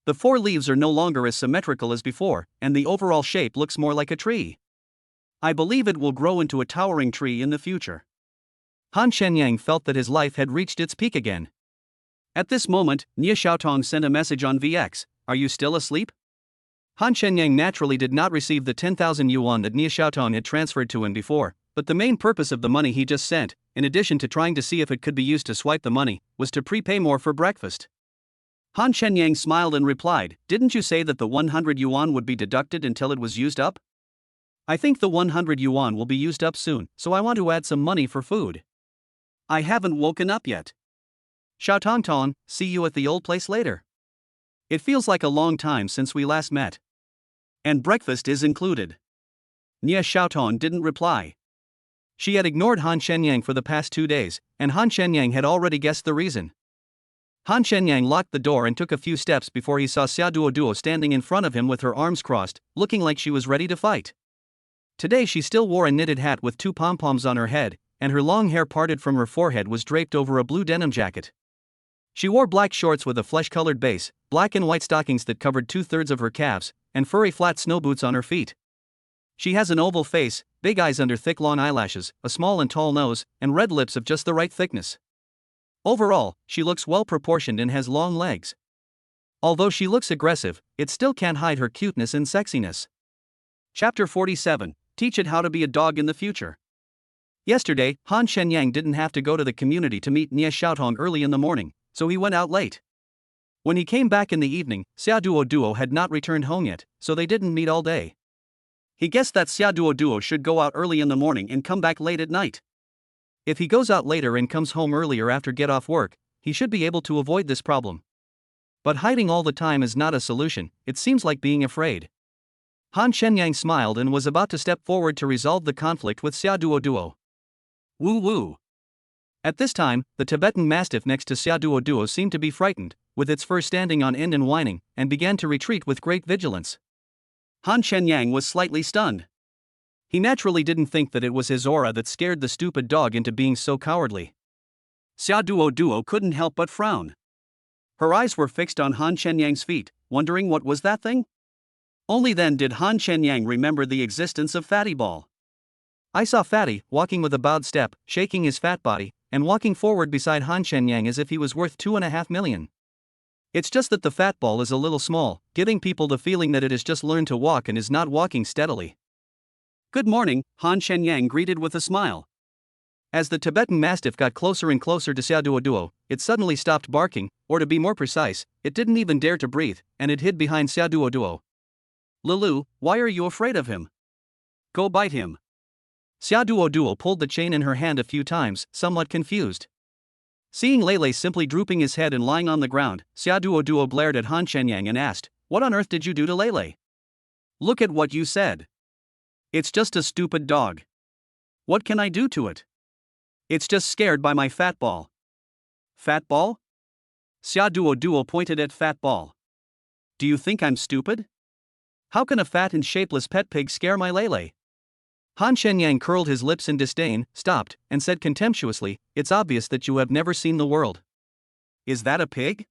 The 4 leaves are no longer as symmetrical as before, and the overall shape looks more like a tree. I believe it will grow into a towering tree in the future. Han Shenyang felt that his life had reached its peak again. At this moment, Nie Xiaotong sent a message on VX, "Are you still asleep?" Han Shenyang naturally did not receive the 10,000 yuan that Nie Xiaotong had transferred to him before, but the main purpose of the money he just sent, in addition to trying to see if it could be used to swipe the money, was to prepay more for breakfast. Han Shenyang smiled and replied, "Didn't you say that the 100 yuan would be deducted until it was used up? I think the 100 yuan will be used up soon, so I want to add some money for food. I haven't woken up yet. Xiaotong, see you at the old place later. It feels like a long time since we last met. And breakfast is included." Nie Xiaotong didn't reply. She had ignored Han Shenyang for the past 2 days, and Han Shenyang had already guessed the reason. Han Shenyang locked the door and took a few steps before he saw Xia Duoduo standing in front of him with her arms crossed, looking like she was ready to fight. Today she still wore a knitted hat with 2 pom-poms on her head, and her long hair parted from her forehead was draped over a blue denim jacket. She wore black shorts with a flesh-colored base, black and white stockings that covered 2/3 of her calves, and furry flat snow boots on her feet. She has an oval face, big eyes under thick long eyelashes, a small and tall nose, and red lips of just the right thickness. Overall, she looks well-proportioned and has long legs. Although she looks aggressive, it still can't hide her cuteness and sexiness. Chapter 47, Teach it how to be a dog in the future. Yesterday, Han Shenyang didn't have to go to the community to meet Nie Xiaotong early in the morning, so he went out late. When he came back in the evening, Xia Duoduo had not returned home yet, so they didn't meet all day. He guessed that Xia Duoduo should go out early in the morning and come back late at night. If he goes out later and comes home earlier after get off work, he should be able to avoid this problem. But hiding all the time is not a solution, it seems like being afraid. Han Shenyang smiled and was about to step forward to resolve the conflict with Xia Duoduo. Woo woo. At this time, the Tibetan Mastiff next to Xia Duoduo seemed to be frightened, with its fur standing on end and whining, and began to retreat with great vigilance. Han Shenyang was slightly stunned. He naturally didn't think that it was his aura that scared the stupid dog into being so cowardly. Xia Duo couldn't help but frown. Her eyes were fixed on Han Shenyang's feet, wondering what was that thing? Only then did Han Shenyang remember the existence of Fatty Ball. I saw Fatty, walking with a bowed step, shaking his fat body, and walking forward beside Han Shenyang as if he was worth 2.5 million. It's just that the fat ball is a little small, giving people the feeling that it has just learned to walk and is not walking steadily. Good morning, Han Shenyang greeted with a smile. As the Tibetan Mastiff got closer and closer to Xia Duo, it suddenly stopped barking, or to be more precise, it didn't even dare to breathe, and it hid behind Xia Duo. Lulu, why are you afraid of him? Go bite him. Xia Duo pulled the chain in her hand a few times, somewhat confused. Seeing Lele simply drooping his head and lying on the ground, Xia Duo blared at Han Shenyang and asked, "What on earth did you do to Lele?" Look at what you said. It's just a stupid dog. What can I do to it? It's just scared by my fat ball. Fat ball? Xia Duo pointed at Fat Ball. Do you think I'm stupid? How can a fat and shapeless pet pig scare my Lele? Han Shenyang curled his lips in disdain, stopped, and said contemptuously, "It's obvious that you have never seen the world." Is that a pig?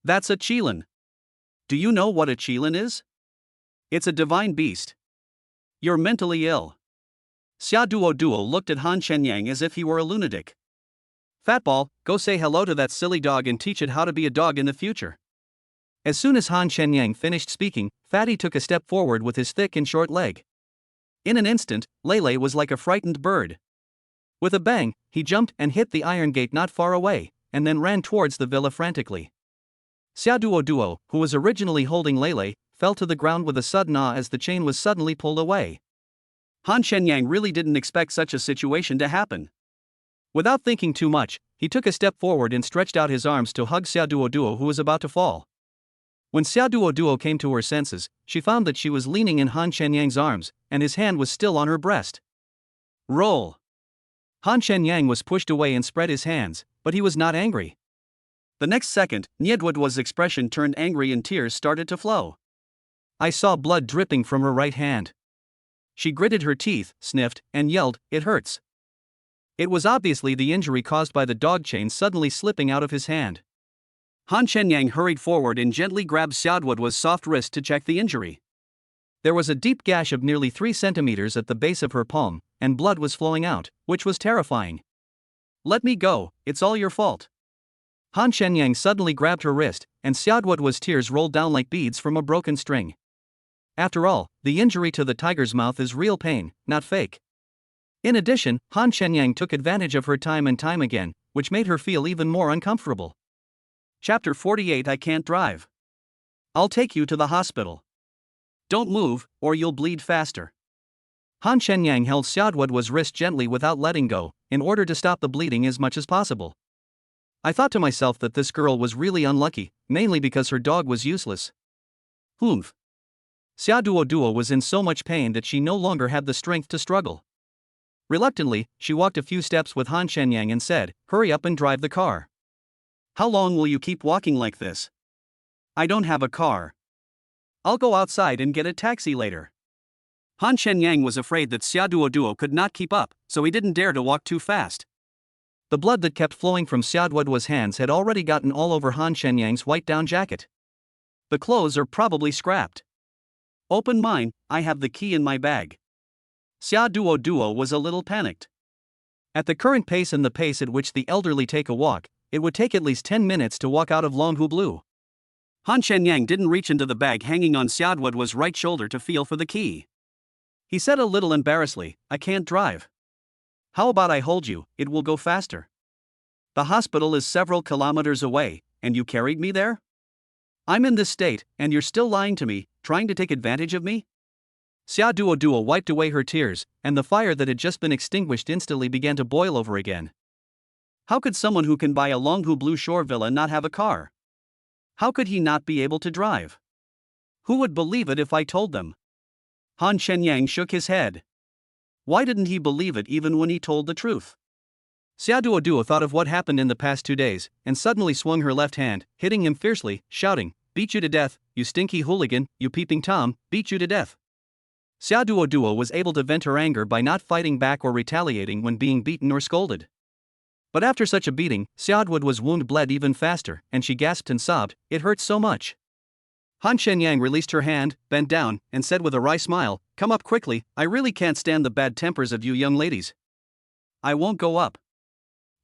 That's a qilin. Do you know what a qilin is? It's a divine beast. You're mentally ill. Xia Duo looked at Han Shenyang as if he were a lunatic. Fatball, go say hello to that silly dog and teach it how to be a dog in the future. As soon as Han Shenyang finished speaking, Fatty took a step forward with his thick and short leg. In an instant, Lele was like a frightened bird. With a bang, he jumped and hit the iron gate not far away, and then ran towards the villa frantically. Xia Duo, who was originally holding Lele, fell to the ground with a sudden ah as the chain was suddenly pulled away. Han Shenyang really didn't expect such a situation to happen. Without thinking too much, he took a step forward and stretched out his arms to hug Xia Duo who was about to fall. When Xia Duo came to her senses, she found that she was leaning in Han Shenyang's arms, and his hand was still on her breast. Roll! Han Shenyang was pushed away and spread his hands, but he was not angry. The next second, Nyedwadwa's expression turned angry and tears started to flow. I saw blood dripping from her right hand. She gritted her teeth, sniffed, and yelled, "It hurts." It was obviously the injury caused by the dog chain suddenly slipping out of his hand. Han Shenyang hurried forward and gently grabbed Xiaoduo's soft wrist to check the injury. There was a deep gash of nearly 3 centimeters at the base of her palm, and blood was flowing out, which was terrifying. "Let me go, it's all your fault." Han Shenyang suddenly grabbed her wrist, and Xiaoduo's tears rolled down like beads from a broken string. After all, the injury to the tiger's mouth is real pain, not fake. In addition, Han Shenyang took advantage of her time and time again, which made her feel even more uncomfortable. Chapter 48 I Can't Drive. I'll take you to the hospital. Don't move, or you'll bleed faster. Han Shenyang held Xiaoduo's wrist gently without letting go, in order to stop the bleeding as much as possible. I thought to myself that this girl was really unlucky, mainly because her dog was useless. Humph. Xia Duo was in so much pain that she no longer had the strength to struggle. Reluctantly, she walked a few steps with Han Shenyang and said, "Hurry up and drive the car." How long will you keep walking like this? I don't have a car. I'll go outside and get a taxi later. Han Shenyang was afraid that Xia Duo could not keep up, so he didn't dare to walk too fast. The blood that kept flowing from Xiaoduo's hands had already gotten all over Han Shenyang's white down jacket. The clothes are probably scrapped. Open mine, I have the key in my bag. Xia Duo was a little panicked. At the current pace and the pace at which the elderly take a walk, it would take at least 10 minutes to walk out of Longhublu. Han Shenyang didn't reach into the bag hanging on Xiaoduo's right shoulder to feel for the key. He said a little embarrassedly, "I can't drive." "How about I hold you, it will go faster." "The hospital is several kilometers away, and you carried me there?" "I'm in this state, and you're still lying to me, trying to take advantage of me?" Xia Duo wiped away her tears, and the fire that had just been extinguished instantly began to boil over again. How could someone who can buy a Longhublu shore villa not have a car? How could he not be able to drive? Who would believe it if I told them? Han Shenyang shook his head. Why didn't he believe it even when he told the truth? Xia Duo thought of what happened in the past 2 days, and suddenly swung her left hand, hitting him fiercely, shouting, "Beat you to death, you stinky hooligan, you peeping Tom, beat you to death." Xiaoduo was able to vent her anger by not fighting back or retaliating when being beaten or scolded. But after such a beating, Xiaoduo's wound bled even faster, and she gasped and sobbed, "It hurts so much." Han Shenyang released her hand, bent down, and said with a wry smile, "Come up quickly, I really can't stand the bad tempers of you young ladies." "I won't go up.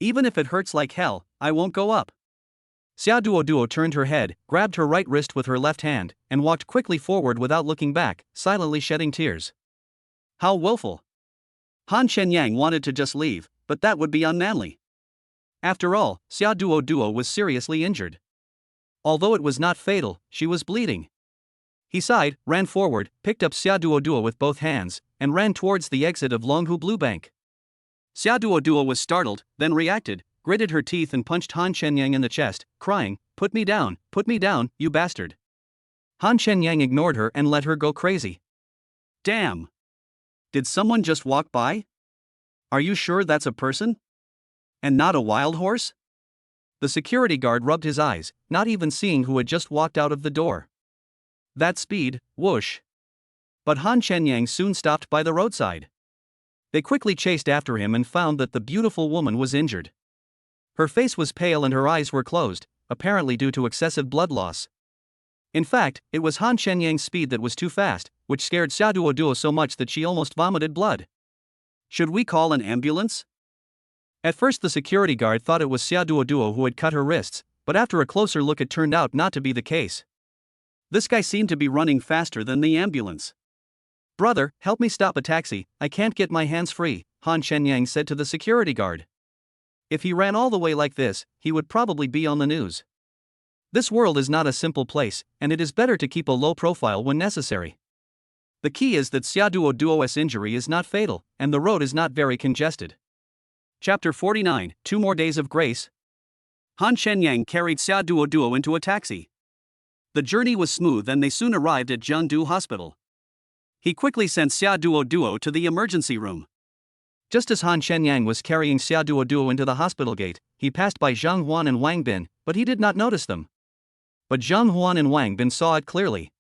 Even if it hurts like hell, I won't go up." Xiaoduo turned her head, grabbed her right wrist with her left hand, and walked quickly forward without looking back, silently shedding tears. How willful! Han Shenyang wanted to just leave, but that would be unmanly. After all, Xiaoduo was seriously injured. Although it was not fatal, she was bleeding. He sighed, ran forward, picked up Xiaoduo with both hands, and ran towards the exit of Longhu Blue Bank. Xiaoduo was startled, then reacted, gritted her teeth and punched Han Shenyang in the chest, crying, put me down, you bastard." Han Shenyang ignored her and let her go crazy. "Damn! Did someone just walk by? Are you sure that's a person? And not a wild horse?" The security guard rubbed his eyes, not even seeing who had just walked out of the door. That speed, whoosh. But Han Shenyang soon stopped by the roadside. They quickly chased after him and found that the beautiful woman was injured. Her face was pale and her eyes were closed, apparently due to excessive blood loss. In fact, it was Han Shenyang's speed that was too fast, which scared Xiaoduo so much that she almost vomited blood. "Should we call an ambulance?" At first the security guard thought it was Xiaoduo who had cut her wrists, but after a closer look it turned out not to be the case. This guy seemed to be running faster than the ambulance. "Brother, help me stop a taxi, I can't get my hands free," Han Shenyang said to the security guard. If he ran all the way like this, he would probably be on the news. This world is not a simple place, and it is better to keep a low profile when necessary. The key is that Xiaoduo's injury is not fatal, and the road is not very congested. Chapter 49, 2 More Days of Grace. Han Shenyang carried Xiaoduo into a taxi. The journey was smooth and they soon arrived at Jiangdu Hospital. He quickly sent Xiaoduo to the emergency room. Just as Han Shenyang was carrying Xiaoduo into the hospital gate, he passed by Zhang Huan and Wang Bin, but he did not notice them. But Zhang Huan and Wang Bin saw it clearly.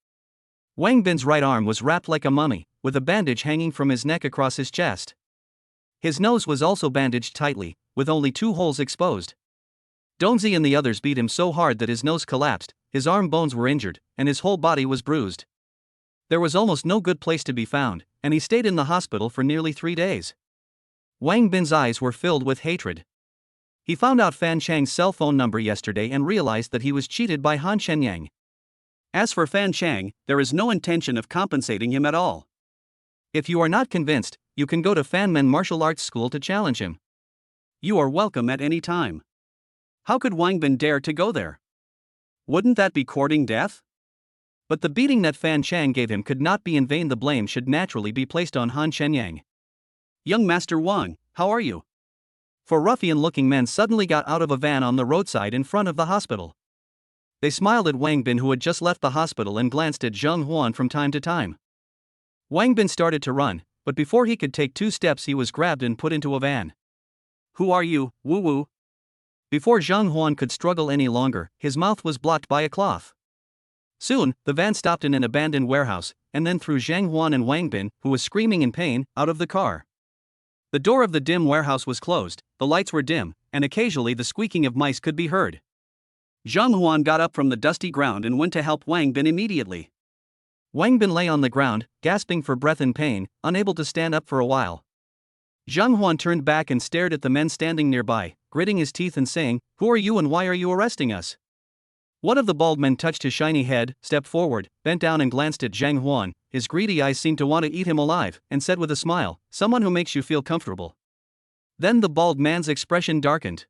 Wang Bin's right arm was wrapped like a mummy, with a bandage hanging from his neck across his chest. His nose was also bandaged tightly, with only 2 holes exposed. Donzi and the others beat him so hard that his nose collapsed, his arm bones were injured, and his whole body was bruised. There was almost no good place to be found, and he stayed in the hospital for nearly 3 days. Wang Bin's eyes were filled with hatred. He found out Fan Chang's cell phone number yesterday and realized that he was cheated by Han Shenyang. As for Fan Chang, there is no intention of compensating him at all. If you are not convinced, you can go to Fanmen Martial Arts School to challenge him. You are welcome at any time. How could Wang Bin dare to go there? Wouldn't that be courting death? But the beating that Fan Chang gave him could not be in vain. The blame should naturally be placed on Han Shenyang. "Young Master Wang, how are you?" 4 ruffian-looking men suddenly got out of a van on the roadside in front of the hospital. They smiled at Wang Bin, who had just left the hospital, and glanced at Zhang Huan from time to time. Wang Bin started to run, but before he could take 2 steps he was grabbed and put into a van. "Who are you, woo-woo?" Before Zhang Huan could struggle any longer, his mouth was blocked by a cloth. Soon, the van stopped in an abandoned warehouse, and then threw Zhang Huan and Wang Bin, who was screaming in pain, out of the car. The door of the dim warehouse was closed, the lights were dim, and occasionally the squeaking of mice could be heard. Zhang Huan got up from the dusty ground and went to help Wang Bin immediately. Wang Bin lay on the ground, gasping for breath in pain, unable to stand up for a while. Zhang Huan turned back and stared at the men standing nearby, gritting his teeth and saying, "Who are you and why are you arresting us?" One of the bald men touched his shiny head, stepped forward, bent down and glanced at Zhang Huan. His greedy eyes seemed to want to eat him alive, and said with a smile, "Someone who makes you feel comfortable." Then the bald man's expression darkened.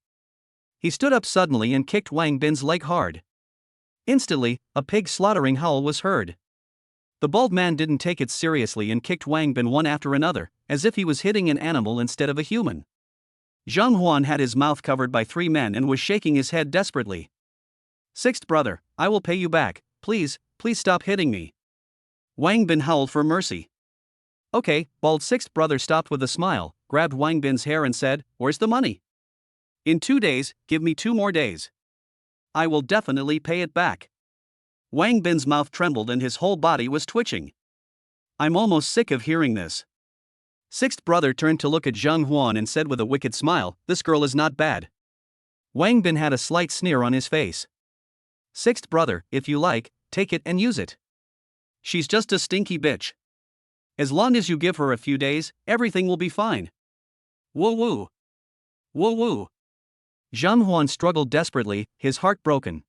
He stood up suddenly and kicked Wang Bin's leg hard. Instantly, a pig slaughtering howl was heard. The bald man didn't take it seriously and kicked Wang Bin one after another, as if he was hitting an animal instead of a human. Zhang Huan had his mouth covered by 3 men and was shaking his head desperately. "Sixth brother, I will pay you back, please stop hitting me." Wang Bin howled for mercy. "Okay," bald 6th brother stopped with a smile, grabbed Wang Bin's hair and said, "Where's the money?" "In 2 days, give me 2 more days. I will definitely pay it back." Wang Bin's mouth trembled and his whole body was twitching. I'm almost sick of hearing this. Sixth brother turned to look at Zheng Huan and said with a wicked smile, "This girl is not bad." Wang Bin had a slight sneer on his face. "Sixth brother, if you like, take it and use it. She's just a stinky bitch. As long as you give her a few days, everything will be fine." Woo woo. Woo woo. Zheng Huan struggled desperately, his heart broken.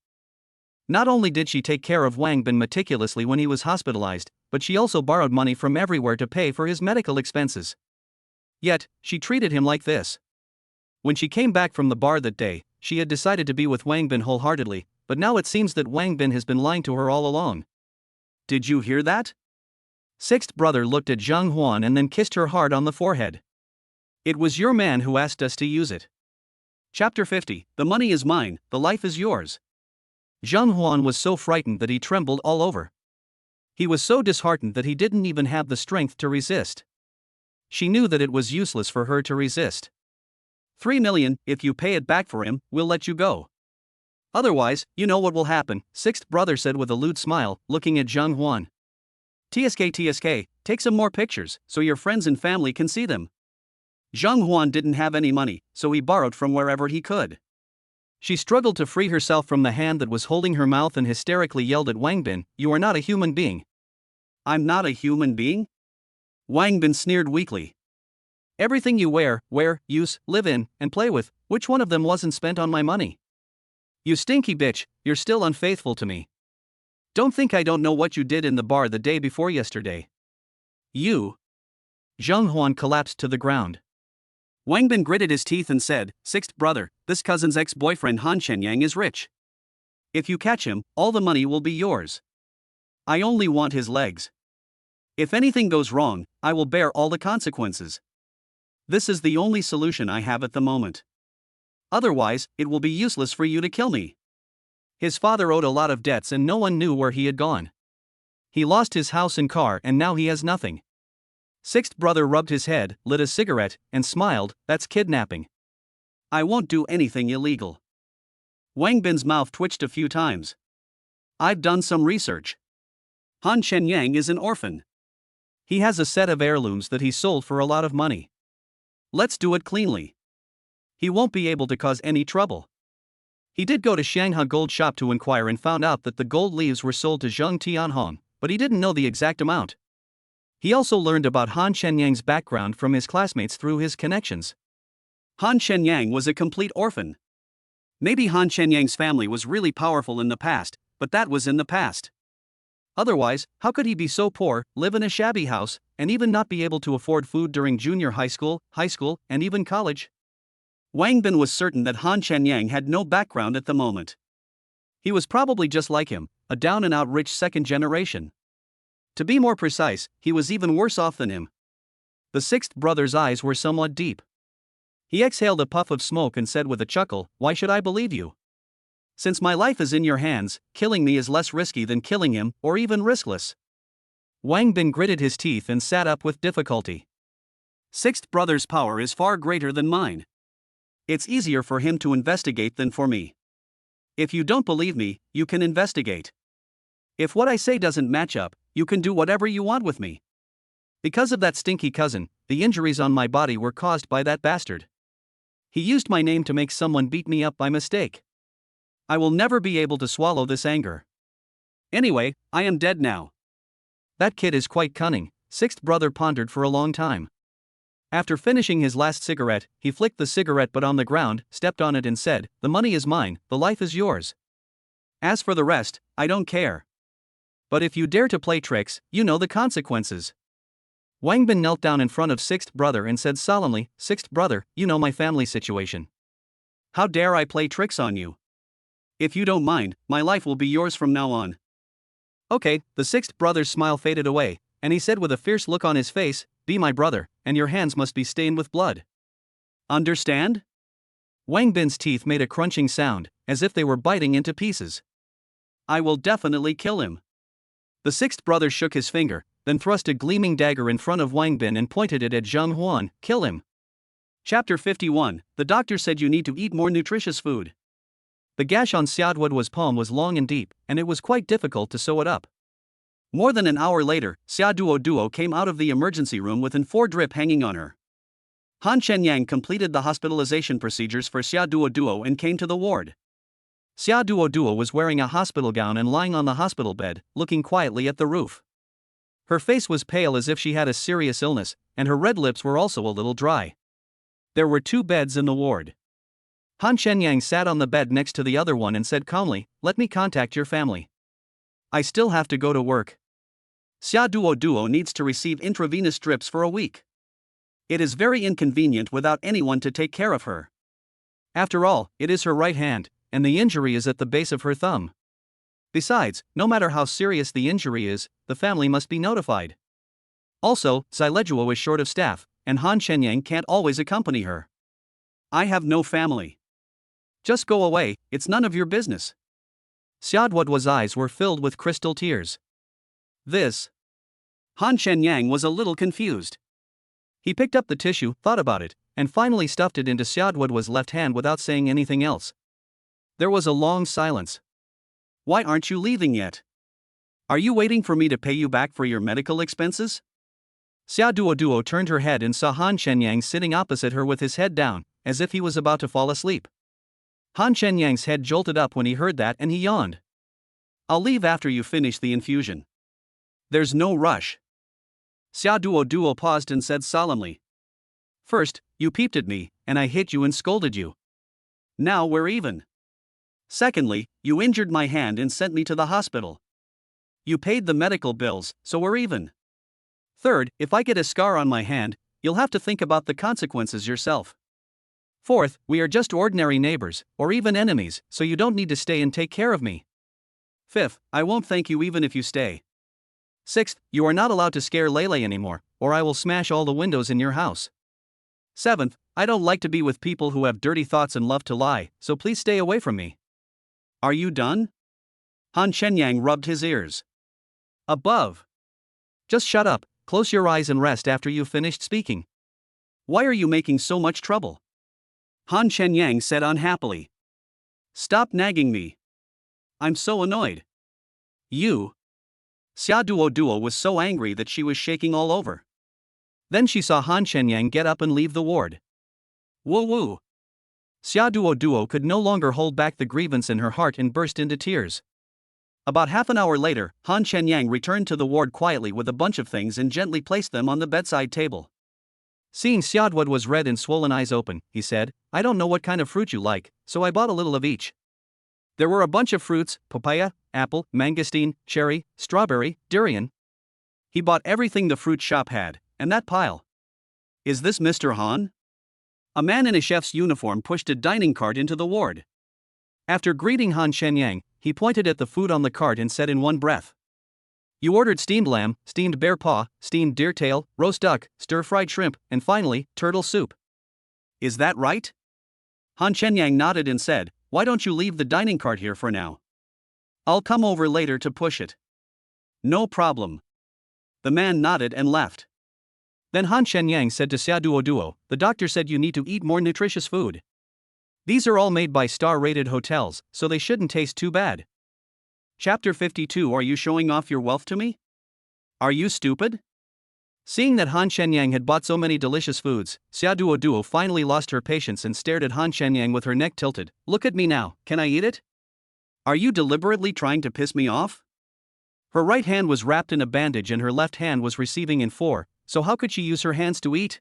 Not only did she take care of Wang Bin meticulously when he was hospitalized, but she also borrowed money from everywhere to pay for his medical expenses. Yet, she treated him like this. When she came back from the bar that day, she had decided to be with Wang Bin wholeheartedly, but now it seems that Wang Bin has been lying to her all along. Did you hear that? Sixth brother looked at Zheng Huan and then kissed her hard on the forehead. It was your man who asked us to use it. Chapter 50, The money is mine, the life is yours. Zheng Huan was so frightened that he trembled all over. He was so disheartened that he didn't even have the strength to resist. She knew that it was useless for her to resist. 3 million, if you pay it back for him, we'll let you go. Otherwise, you know what will happen, sixth brother said with a lewd smile, looking at Zheng Huan. TSK, take some more pictures, so your friends and family can see them. Zheng Huan didn't have any money, so he borrowed from wherever he could. She struggled to free herself from the hand that was holding her mouth and hysterically yelled at Wang Bin, "You are not a human being." "I'm not a human being?" Wang Bin sneered weakly. "Everything you wear, use, live in, and play with, which one of them wasn't spent on my money? You stinky bitch, you're still unfaithful to me. Don't think I don't know what you did in the bar the day before yesterday. You." Zheng Huan collapsed to the ground. Wang Bin gritted his teeth and said, "Sixth brother, this cousin's ex-boyfriend Han Shenyang is rich. If you catch him, all the money will be yours. I only want his legs. If anything goes wrong, I will bear all the consequences. This is the only solution I have at the moment. Otherwise, it will be useless for you to kill me." His father owed a lot of debts and no one knew where he had gone. He lost his house and car and now he has nothing. Sixth brother rubbed his head, lit a cigarette, and smiled, "That's kidnapping. I won't do anything illegal." Wang Bin's mouth twitched a few times. "I've done some research. Han Shenyang is an orphan. He has a set of heirlooms that he sold for a lot of money. Let's do it cleanly. He won't be able to cause any trouble." He did go to Shanghai gold shop to inquire and found out that the gold leaves were sold to Zheng Tianhong, but he didn't know the exact amount. He also learned about Han Shenyang's background from his classmates through his connections. Han Shenyang was a complete orphan. Maybe Han Shenyang's family was really powerful in the past, but that was in the past. Otherwise, how could he be so poor, live in a shabby house, and even not be able to afford food during junior high school, and even college? Wang Bin was certain that Han Shenyang had no background at the moment. He was probably just like him, a down-and-out rich second generation. To be more precise, he was even worse off than him. The sixth brother's eyes were somewhat deep. He exhaled a puff of smoke and said with a chuckle, "Why should I believe you? Since my life is in your hands, killing me is less risky than killing him, or even riskless." Wang Bin gritted his teeth and sat up with difficulty. Sixth brother's power is far greater than mine. It's easier for him to investigate than for me. If you don't believe me, you can investigate. If what I say doesn't match up, you can do whatever you want with me. Because of that stinky cousin, the injuries on my body were caused by that bastard. He used my name to make someone beat me up by mistake. I will never be able to swallow this anger. Anyway, I am dead now. That kid is quite cunning, sixth brother pondered for a long time. After finishing his last cigarette, he flicked the cigarette butt on the ground, stepped on it and said, "The money is mine, the life is yours. As for the rest, I don't care. But if you dare to play tricks, you know the consequences." Wang Bin knelt down in front of sixth brother and said solemnly, "Sixth brother, you know my family situation. How dare I play tricks on you? If you don't mind, my life will be yours from now on." "Okay," the sixth brother's smile faded away, and he said with a fierce look on his face, "Be my brother, and your hands must be stained with blood. Understand?" Wang Bin's teeth made a crunching sound, as if they were biting into pieces. "I will definitely kill him." The sixth brother shook his finger, then thrust a gleaming dagger in front of Wang Bin and pointed it at Zheng Huan, "Kill him." Chapter 51, The doctor said you need to eat more nutritious food. The gash on Xiaodwood was palm was long and deep, and it was quite difficult to sew it up. More than an hour later, Xia Duo came out of the emergency room with an 4 drip hanging on her. Han Shenyang completed the hospitalization procedures for Xia Duo and came to the ward. Xia Duo was wearing a hospital gown and lying on the hospital bed, looking quietly at the roof. Her face was pale as if she had a serious illness, and her red lips were also a little dry. There were 2 beds in the ward. Han Shenyang sat on the bed next to the other one and said calmly, "Let me contact your family. I still have to go to work. Xia Duo needs to receive intravenous drips for a week. It is very inconvenient without anyone to take care of her. After all, it is her right hand, and the injury is at the base of her thumb. Besides, no matter how serious the injury is, the family must be notified. Also, Zileguo is short of staff, and Han Shenyang can't always accompany her. I have no family. Just go away, it's none of your business." Xia Duo's eyes were filled with crystal tears. This. Han Shenyang was a little confused. He picked up the tissue, thought about it, and finally stuffed it into Xia Duo's left hand without saying anything else. There was a long silence. "Why aren't you leaving yet? Are you waiting for me to pay you back for your medical expenses?" Xia Duo turned her head and saw Han Shenyang sitting opposite her with his head down, as if he was about to fall asleep. Han Shenyang's head jolted up when he heard that and he yawned. "I'll leave after you finish the infusion. There's no rush." Xia Duo paused and said solemnly. "First, you peeped at me, and I hit you and scolded you. Now we're even. Secondly, you injured my hand and sent me to the hospital. You paid the medical bills, so we're even. Third, if I get a scar on my hand, you'll have to think about the consequences yourself. Fourth, we are just ordinary neighbors, or even enemies, so you don't need to stay and take care of me. Fifth, I won't thank you even if you stay. Sixth, you are not allowed to scare Lele anymore, or I will smash all the windows in your house. Seventh, I don't like to be with people who have dirty thoughts and love to lie, so please stay away from me. Are you done?" Han Shenyang rubbed his ears. "Above. Just shut up, close your eyes and rest after you've finished speaking. Why are you making so much trouble?" Han Shenyang said unhappily. "Stop nagging me. I'm so annoyed. You." Xia Duo was so angry that she was shaking all over. Then she saw Han Shenyang get up and leave the ward. Woo-woo. Xia Duo could no longer hold back the grievance in her heart and burst into tears. About half an hour later, Han Shenyang returned to the ward quietly with a bunch of things and gently placed them on the bedside table. Seeing Xia Duo's red and swollen eyes open, he said, "I don't know what kind of fruit you like, so I bought a little of each." There were a bunch of fruits: papaya, apple, mangosteen, cherry, strawberry, durian. He bought everything the fruit shop had, and that pile. "Is this Mr. Han?" A man in a chef's uniform pushed a dining cart into the ward. After greeting Han Shenyang, he pointed at the food on the cart and said in one breath, "You ordered steamed lamb, steamed bear paw, steamed deer tail, roast duck, stir-fried shrimp, and finally, turtle soup. Is that right?" Han Shenyang nodded and said, "Why don't you leave the dining cart here for now? I'll come over later to push it." "No problem." The man nodded and left. Then Han Shenyang said to Xia Duo, "The doctor said you need to eat more nutritious food. These are all made by star-rated hotels, so they shouldn't taste too bad." Chapter 52. Are you showing off your wealth to me? Are you stupid? Seeing that Han Shenyang had bought so many delicious foods, Xia Duo finally lost her patience and stared at Han Shenyang with her neck tilted. "Look at me now, can I eat it? Are you deliberately trying to piss me off?" Her right hand was wrapped in a bandage and her left hand was receiving in 4, so how could she use her hands to eat?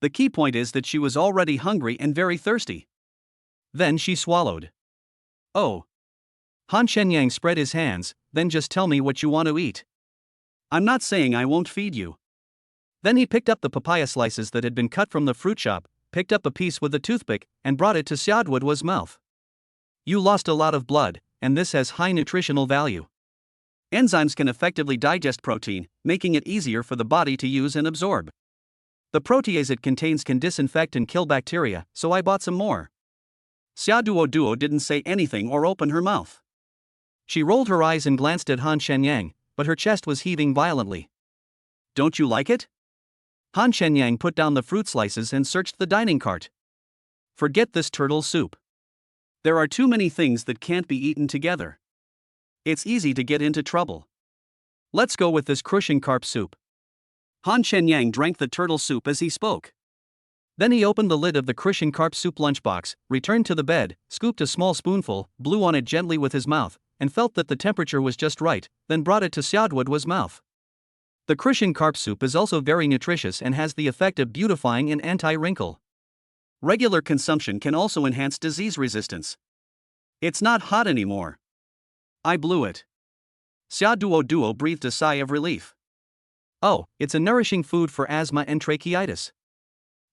The key point is that she was already hungry and very thirsty. Then she swallowed. "Oh." Han Shenyang spread his hands, "Then just tell me what you want to eat. I'm not saying I won't feed you." Then he picked up the papaya slices that had been cut from the fruit shop, picked up a piece with a toothpick, and brought it to Xia Duo's mouth. "You lost a lot of blood, and this has high nutritional value. Enzymes can effectively digest protein, making it easier for the body to use and absorb. The protease it contains can disinfect and kill bacteria, so I bought some more." Xia Duo didn't say anything or open her mouth. She rolled her eyes and glanced at Han Shenyang, but her chest was heaving violently. "Don't you like it?" Han Shenyang put down the fruit slices and searched the dining cart. "Forget this turtle soup. There are too many things that can't be eaten together. It's easy to get into trouble. Let's go with this crushing carp soup. Han Shenyang drank the turtle soup as he spoke. Then he opened the lid of the crushing carp soup lunchbox, returned to the bed, scooped a small spoonful, blew on it gently with his mouth, and felt that the temperature was just right, then brought it to Xiaoduo's mouth. The crushing carp soup is also very nutritious and has the effect of beautifying and anti-wrinkle. Regular consumption can also enhance disease resistance. It's not hot anymore. I blew it. Xiaoduo breathed a sigh of relief. Oh, it's a nourishing food for asthma and tracheitis.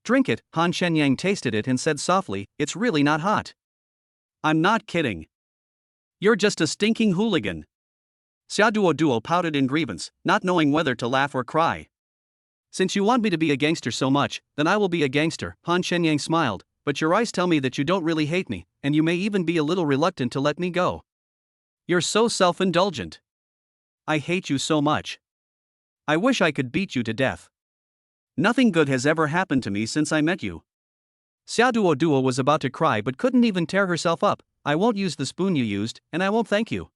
Drink it. Han Shenyang tasted it and said softly, it's really not hot. I'm not kidding. You're just a stinking hooligan. Xiaoduo pouted in grievance, not knowing whether to laugh or cry. Since you want me to be a gangster so much, then I will be a gangster, Han Shenyang smiled, but your eyes tell me that you don't really hate me, and you may even be a little reluctant to let me go. You're so self-indulgent. I hate you so much. I wish I could beat you to death. Nothing good has ever happened to me since I met you. Xiaoduo was about to cry but couldn't even tear herself up. I won't use the spoon you used, and I won't thank you.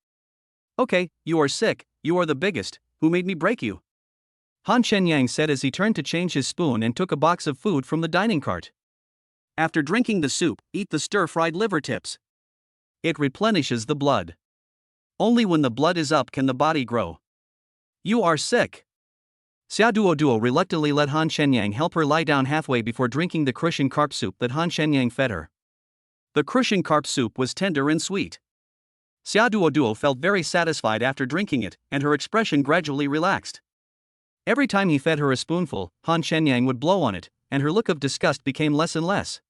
Okay, you are sick, you are the biggest, who made me break you? Han Shenyang said as he turned to change his spoon and took a box of food from the dining cart. After drinking the soup, eat the stir-fried liver tips. It replenishes the blood. Only when the blood is up can the body grow. You are sick. Xiaoduo reluctantly let Han Shenyang help her lie down halfway before drinking the crushing carp soup that Han Shenyang fed her. The crushing carp soup was tender and sweet. Xiaoduo felt very satisfied after drinking it, and her expression gradually relaxed. Every time he fed her a spoonful, Han Shenyang would blow on it, and her look of disgust became less and less.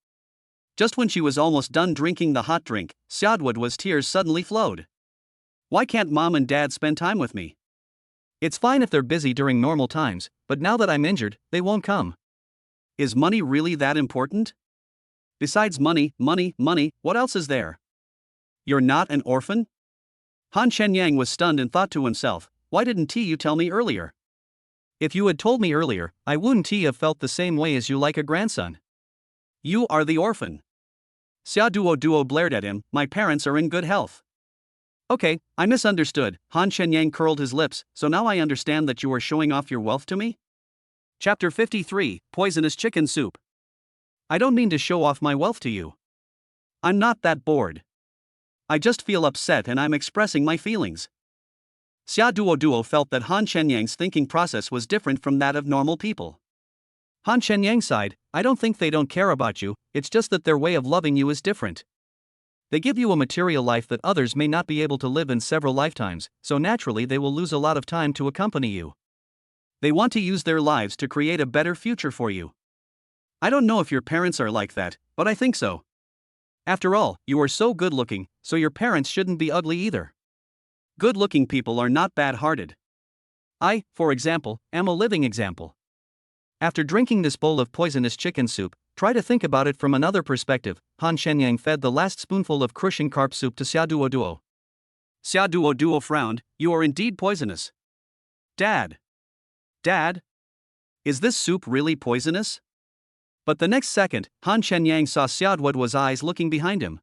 Just when she was almost done drinking the hot drink, Xiaoduo's tears suddenly flowed. Why can't mom and dad spend time with me? It's fine if they're busy during normal times, but now that I'm injured, they won't come. Is money really that important? Besides money, what else is there? You're not an orphan? Han Shenyang was stunned and thought to himself, why didn't you tell me earlier? If you had told me earlier, I wouldn't have felt the same way as you like a grandson. You are the orphan. Xiaoduo blared at him, my parents are in good health. Okay, I misunderstood. Han Shenyang curled his lips, so now I understand that you are showing off your wealth to me? Chapter 53, Poisonous Chicken Soup. I don't mean to show off my wealth to you. I'm not that bored. I just feel upset and I'm expressing my feelings. Xiaoduo felt that Han Shenyang's thinking process was different from that of normal people. Han Shenyang sighed, I don't think they don't care about you, it's just that their way of loving you is different. They give you a material life that others may not be able to live in several lifetimes, so naturally they will lose a lot of time to accompany you. They want to use their lives to create a better future for you. I don't know if your parents are like that, but I think so. After all, you are so good-looking, so your parents shouldn't be ugly either. Good-looking people are not bad-hearted. I, for example, am a living example. After drinking this bowl of poisonous chicken soup, try to think about it from another perspective. Han Shenyang fed the last spoonful of crushing carp soup to Xiaoduo. Xiaoduo frowned, you are indeed poisonous. Dad? Is this soup really poisonous? But the next second, Han Shenyang saw Xiaoduo's eyes looking behind him.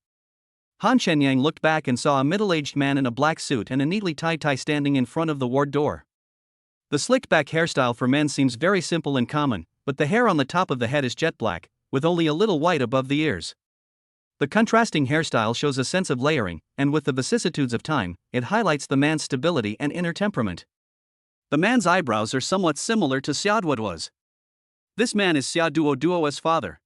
Han Shenyang looked back and saw a middle-aged man in a black suit and a neatly tied tie standing in front of the ward door. The slicked-back hairstyle for men seems very simple and common, but the hair on the top of the head is jet black, with only a little white above the ears. The contrasting hairstyle shows a sense of layering, and with the vicissitudes of time, it highlights the man's stability and inner temperament. The man's eyebrows are somewhat similar to Xiaoduo's. This man is Xiaoduo's father.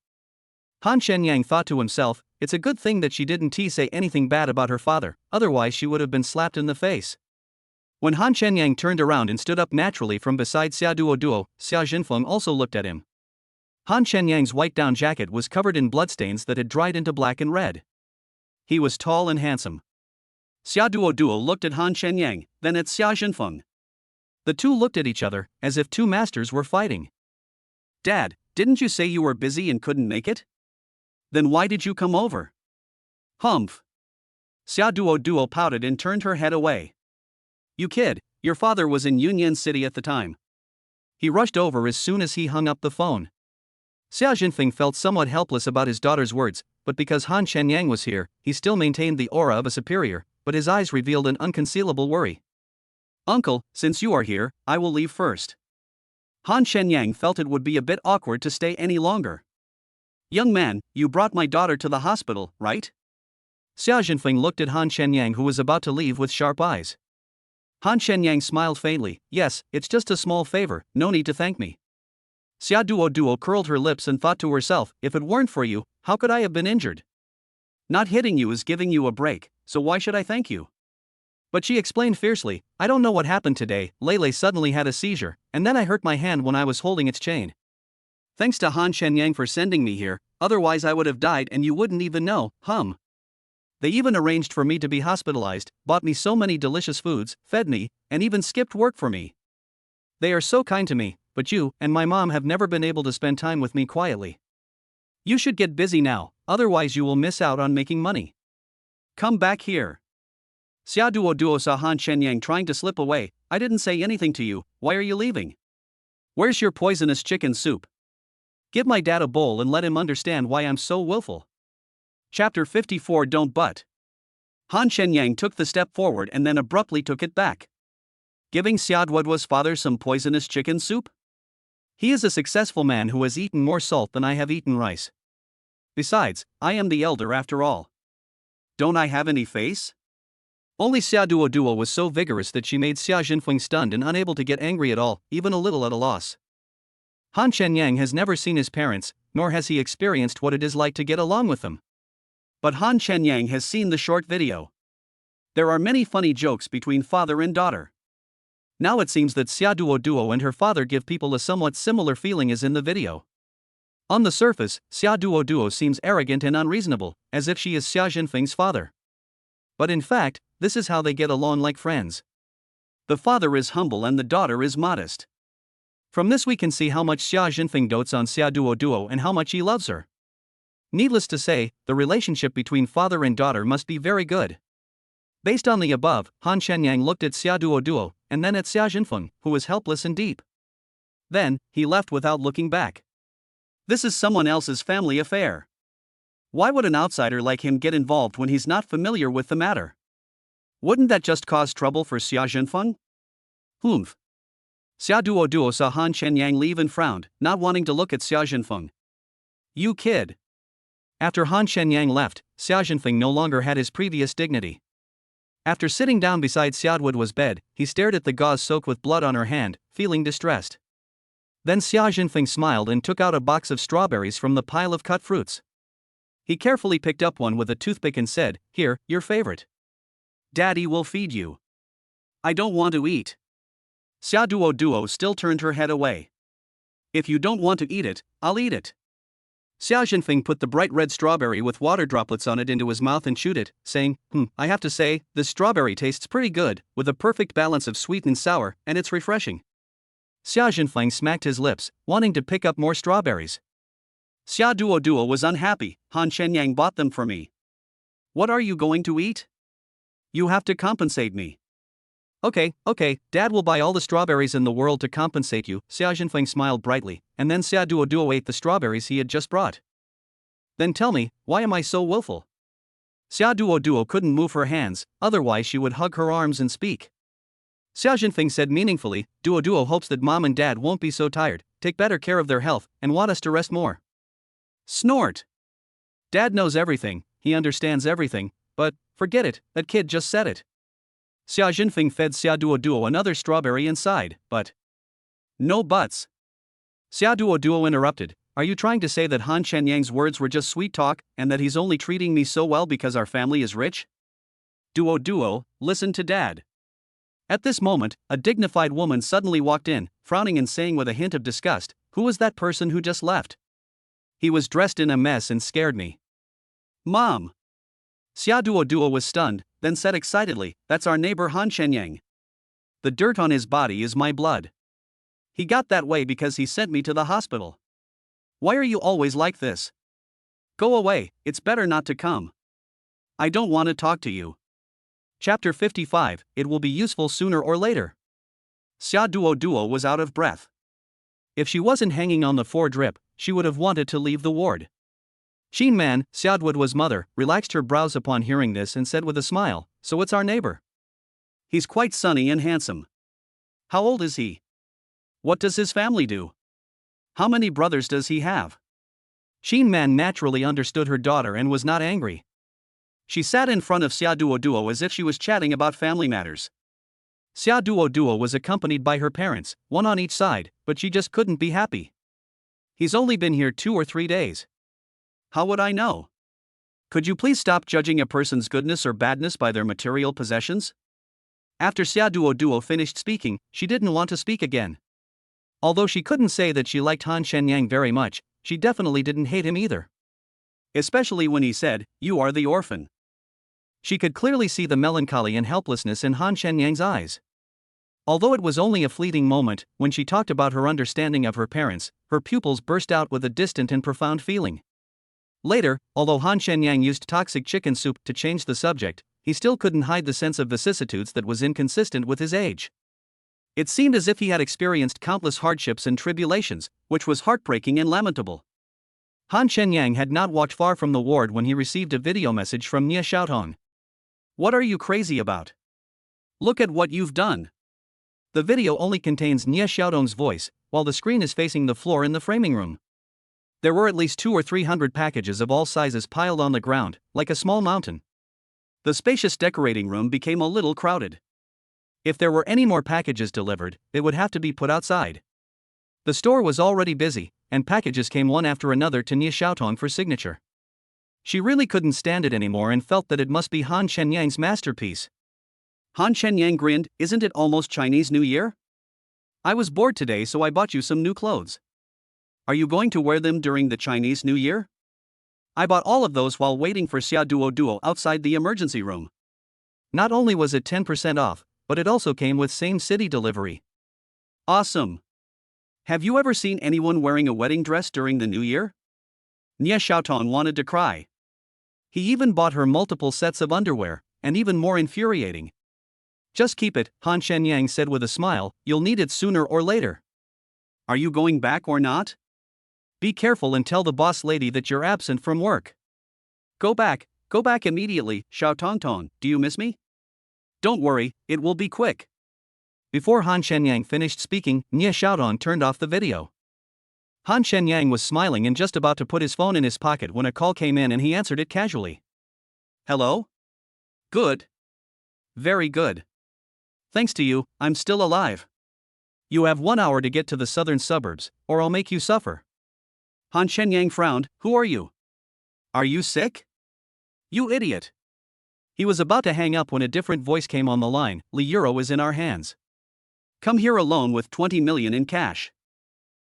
Han Shenyang thought to himself, it's a good thing that she didn't say anything bad about her father, otherwise she would have been slapped in the face. When Han Shenyang turned around and stood up naturally from beside Xiaoduo, Xia Jinfeng also looked at him. Han Shenyang's white down jacket was covered in bloodstains that had dried into black and red. He was tall and handsome. Xiaoduo looked at Han Shenyang, then at Xia Jinfeng. The two looked at each other, as if two masters were fighting. Dad, didn't you say you were busy and couldn't make it? Then why did you come over? Humph. Xiaoduo pouted and turned her head away. You kid, your father was in Yunyan City at the time. He rushed over as soon as he hung up the phone. Xia Jinfeng felt somewhat helpless about his daughter's words, but because Han Shenyang was here, he still maintained the aura of a superior, but his eyes revealed an unconcealable worry. Uncle, since you are here, I will leave first. Han Shenyang felt it would be a bit awkward to stay any longer. Young man, you brought my daughter to the hospital, right? Xia Jinfeng looked at Han Shenyang, who was about to leave, with sharp eyes. Han Shenyang smiled faintly. Yes, it's just a small favor, no need to thank me. Xia Duo curled her lips and thought to herself, if it weren't for you, how could I have been injured? Not hitting you is giving you a break, so why should I thank you? But she explained fiercely, I don't know what happened today, Lele suddenly had a seizure, and then I hurt my hand when I was holding its chain. Thanks to Han Shenyang for sending me here, otherwise I would have died and you wouldn't even know, They even arranged for me to be hospitalized, bought me so many delicious foods, fed me, and even skipped work for me. They are so kind to me, but you and my mom have never been able to spend time with me quietly. You should get busy now, otherwise you will miss out on making money. Come back here. Xia Duo saw Han Shenyang trying to slip away. I didn't say anything to you, why are you leaving? Where's your poisonous chicken soup? Give my dad a bowl and let him understand why I'm so willful. Chapter 54. Don't butt. Han Shenyang took the step forward and then abruptly took it back. Giving Xia Duo's father some poisonous chicken soup? He is a successful man who has eaten more salt than I have eaten rice. Besides, I am the elder after all. Don't I have any face? Only Xia Duo was so vigorous that she made Xia Jinfeng stunned and unable to get angry at all, even a little at a loss. Han Shenyang has never seen his parents, nor has he experienced what it is like to get along with them. But Han Shenyang has seen the short video. There are many funny jokes between father and daughter. Now it seems that Xia Duo and her father give people a somewhat similar feeling as in the video. On the surface, Xia Duo seems arrogant and unreasonable, as if she is Xia Jinfeng's father. But in fact, this is how they get along like friends. The father is humble and the daughter is modest. From this we can see how much Xia Jinfeng dotes on Xia Duo and how much he loves her. Needless to say, the relationship between father and daughter must be very good. Based on the above, Han Shenyang looked at Xia Duo and then at Xia Jinfeng, who was helpless and deep. Then, he left without looking back. This is someone else's family affair. Why would an outsider like him get involved when he's not familiar with the matter? Wouldn't that just cause trouble for Xia Jinfeng? Humph. Xia Duo saw Han Shenyang leave and frowned, not wanting to look at Xia Jinfeng. You kid. After Han Shenyang left, Xia Jinfeng no longer had his previous dignity. After sitting down beside Xia Duo's bed, he stared at the gauze soaked with blood on her hand, feeling distressed. Then Xia Jinfeng smiled and took out a box of strawberries from the pile of cut fruits. He carefully picked up one with a toothpick and said, Here, your favorite. Daddy will feed you. I don't want to eat. Xia Duo still turned her head away. If you don't want to eat it, I'll eat it. Xia Jinfeng put the bright red strawberry with water droplets on it into his mouth and chewed it, saying, I have to say, this strawberry tastes pretty good, with a perfect balance of sweet and sour, and it's refreshing. Xia Jinfeng smacked his lips, wanting to pick up more strawberries. Xia Duo was unhappy. Han Shenyang bought them for me. What are you going to eat? You have to compensate me. Okay, Dad will buy all the strawberries in the world to compensate you. Xia Jinfeng smiled brightly, and then Xia Duo ate the strawberries he had just brought. Then tell me, why am I so willful? Xia Duo couldn't move her hands, otherwise she would hug her arms and speak. Xia Jinfeng said meaningfully, Duo hopes that Mom and Dad won't be so tired, take better care of their health, and want us to rest more. Snort! Dad knows everything, he understands everything, but, forget it, that kid just said it. Xia Jinfeng fed Xia Duo another strawberry and sighed, but. No buts. Xia Duo interrupted, are you trying to say that Han Shenyang's words were just sweet talk, and that he's only treating me so well because our family is rich? Duo, listen to Dad. At this moment, a dignified woman suddenly walked in, frowning and saying with a hint of disgust, who was that person who just left? He was dressed in a mess and scared me. Mom! Xia Duo was stunned, then said excitedly, that's our neighbor Han Shenyang. The dirt on his body is my blood. He got that way because he sent me to the hospital. Why are you always like this? Go away, it's better not to come. I don't want to talk to you. Chapter 55, it will be useful sooner or later. Xia Duo was out of breath. If she wasn't hanging on the foredrip, she would have wanted to leave the ward. Sheen Man, Xia Duo's mother, relaxed her brows upon hearing this and said with a smile, so it's our neighbor. He's quite sunny and handsome. How old is he? What does his family do? How many brothers does he have? Shin Man naturally understood her daughter and was not angry. She sat in front of Xia Duo as if she was chatting about family matters. Xia Duo was accompanied by her parents, one on each side, but she just couldn't be happy. He's only been here 2 or 3 days. How would I know? Could you please stop judging a person's goodness or badness by their material possessions? After Xia Duo finished speaking, she didn't want to speak again. Although she couldn't say that she liked Han Shenyang very much, she definitely didn't hate him either. Especially when he said, "You are the orphan." She could clearly see the melancholy and helplessness in Han Shenyang's eyes. Although it was only a fleeting moment, when she talked about her understanding of her parents, her pupils burst out with a distant and profound feeling. Later, although Han Shenyang used toxic chicken soup to change the subject, he still couldn't hide the sense of vicissitudes that was inconsistent with his age. It seemed as if he had experienced countless hardships and tribulations, which was heartbreaking and lamentable. Han Shenyang had not walked far from the ward when he received a video message from Nie Xiaotong. "What are you crazy about? Look at what you've done." The video only contains Nie Xiaotong's voice, while the screen is facing the floor in the framing room. There were at least 200 or 300 packages of all sizes piled on the ground, like a small mountain. The spacious decorating room became a little crowded. If there were any more packages delivered, it would have to be put outside. The store was already busy, and packages came one after another to Nie Xiaotong for signature. She really couldn't stand it anymore and felt that it must be Han Shenyang's masterpiece. Han Shenyang grinned, "Isn't it almost Chinese New Year? I was bored today, so I bought you some new clothes. Are you going to wear them during the Chinese New Year? I bought all of those while waiting for Xia Duo outside the emergency room." Not only was it 10% off, but it also came with same-city delivery. Awesome! Have you ever seen anyone wearing a wedding dress during the New Year? Nie Xiaotong wanted to cry. He even bought her multiple sets of underwear, and even more infuriating. "Just keep it," Han Shenyang said with a smile, "you'll need it sooner or later." "Are you going back or not?" "Be careful and tell the boss lady that you're absent from work." Go back immediately, Xiaotong, do you miss me?" "Don't worry, it will be quick." Before Han Shenyang finished speaking, Nie Xiaotong turned off the video. Han Shenyang was smiling and just about to put his phone in his pocket when a call came in and he answered it casually. "Hello? Good. Very good. Thanks to you, I'm still alive." "You have 1 hour to get to the southern suburbs, or I'll make you suffer." Han Shenyang frowned. "Who are you? Are you sick? You idiot." He was about to hang up when a different voice came on the line. "Li Euro is in our hands. Come here alone with 20 million in cash.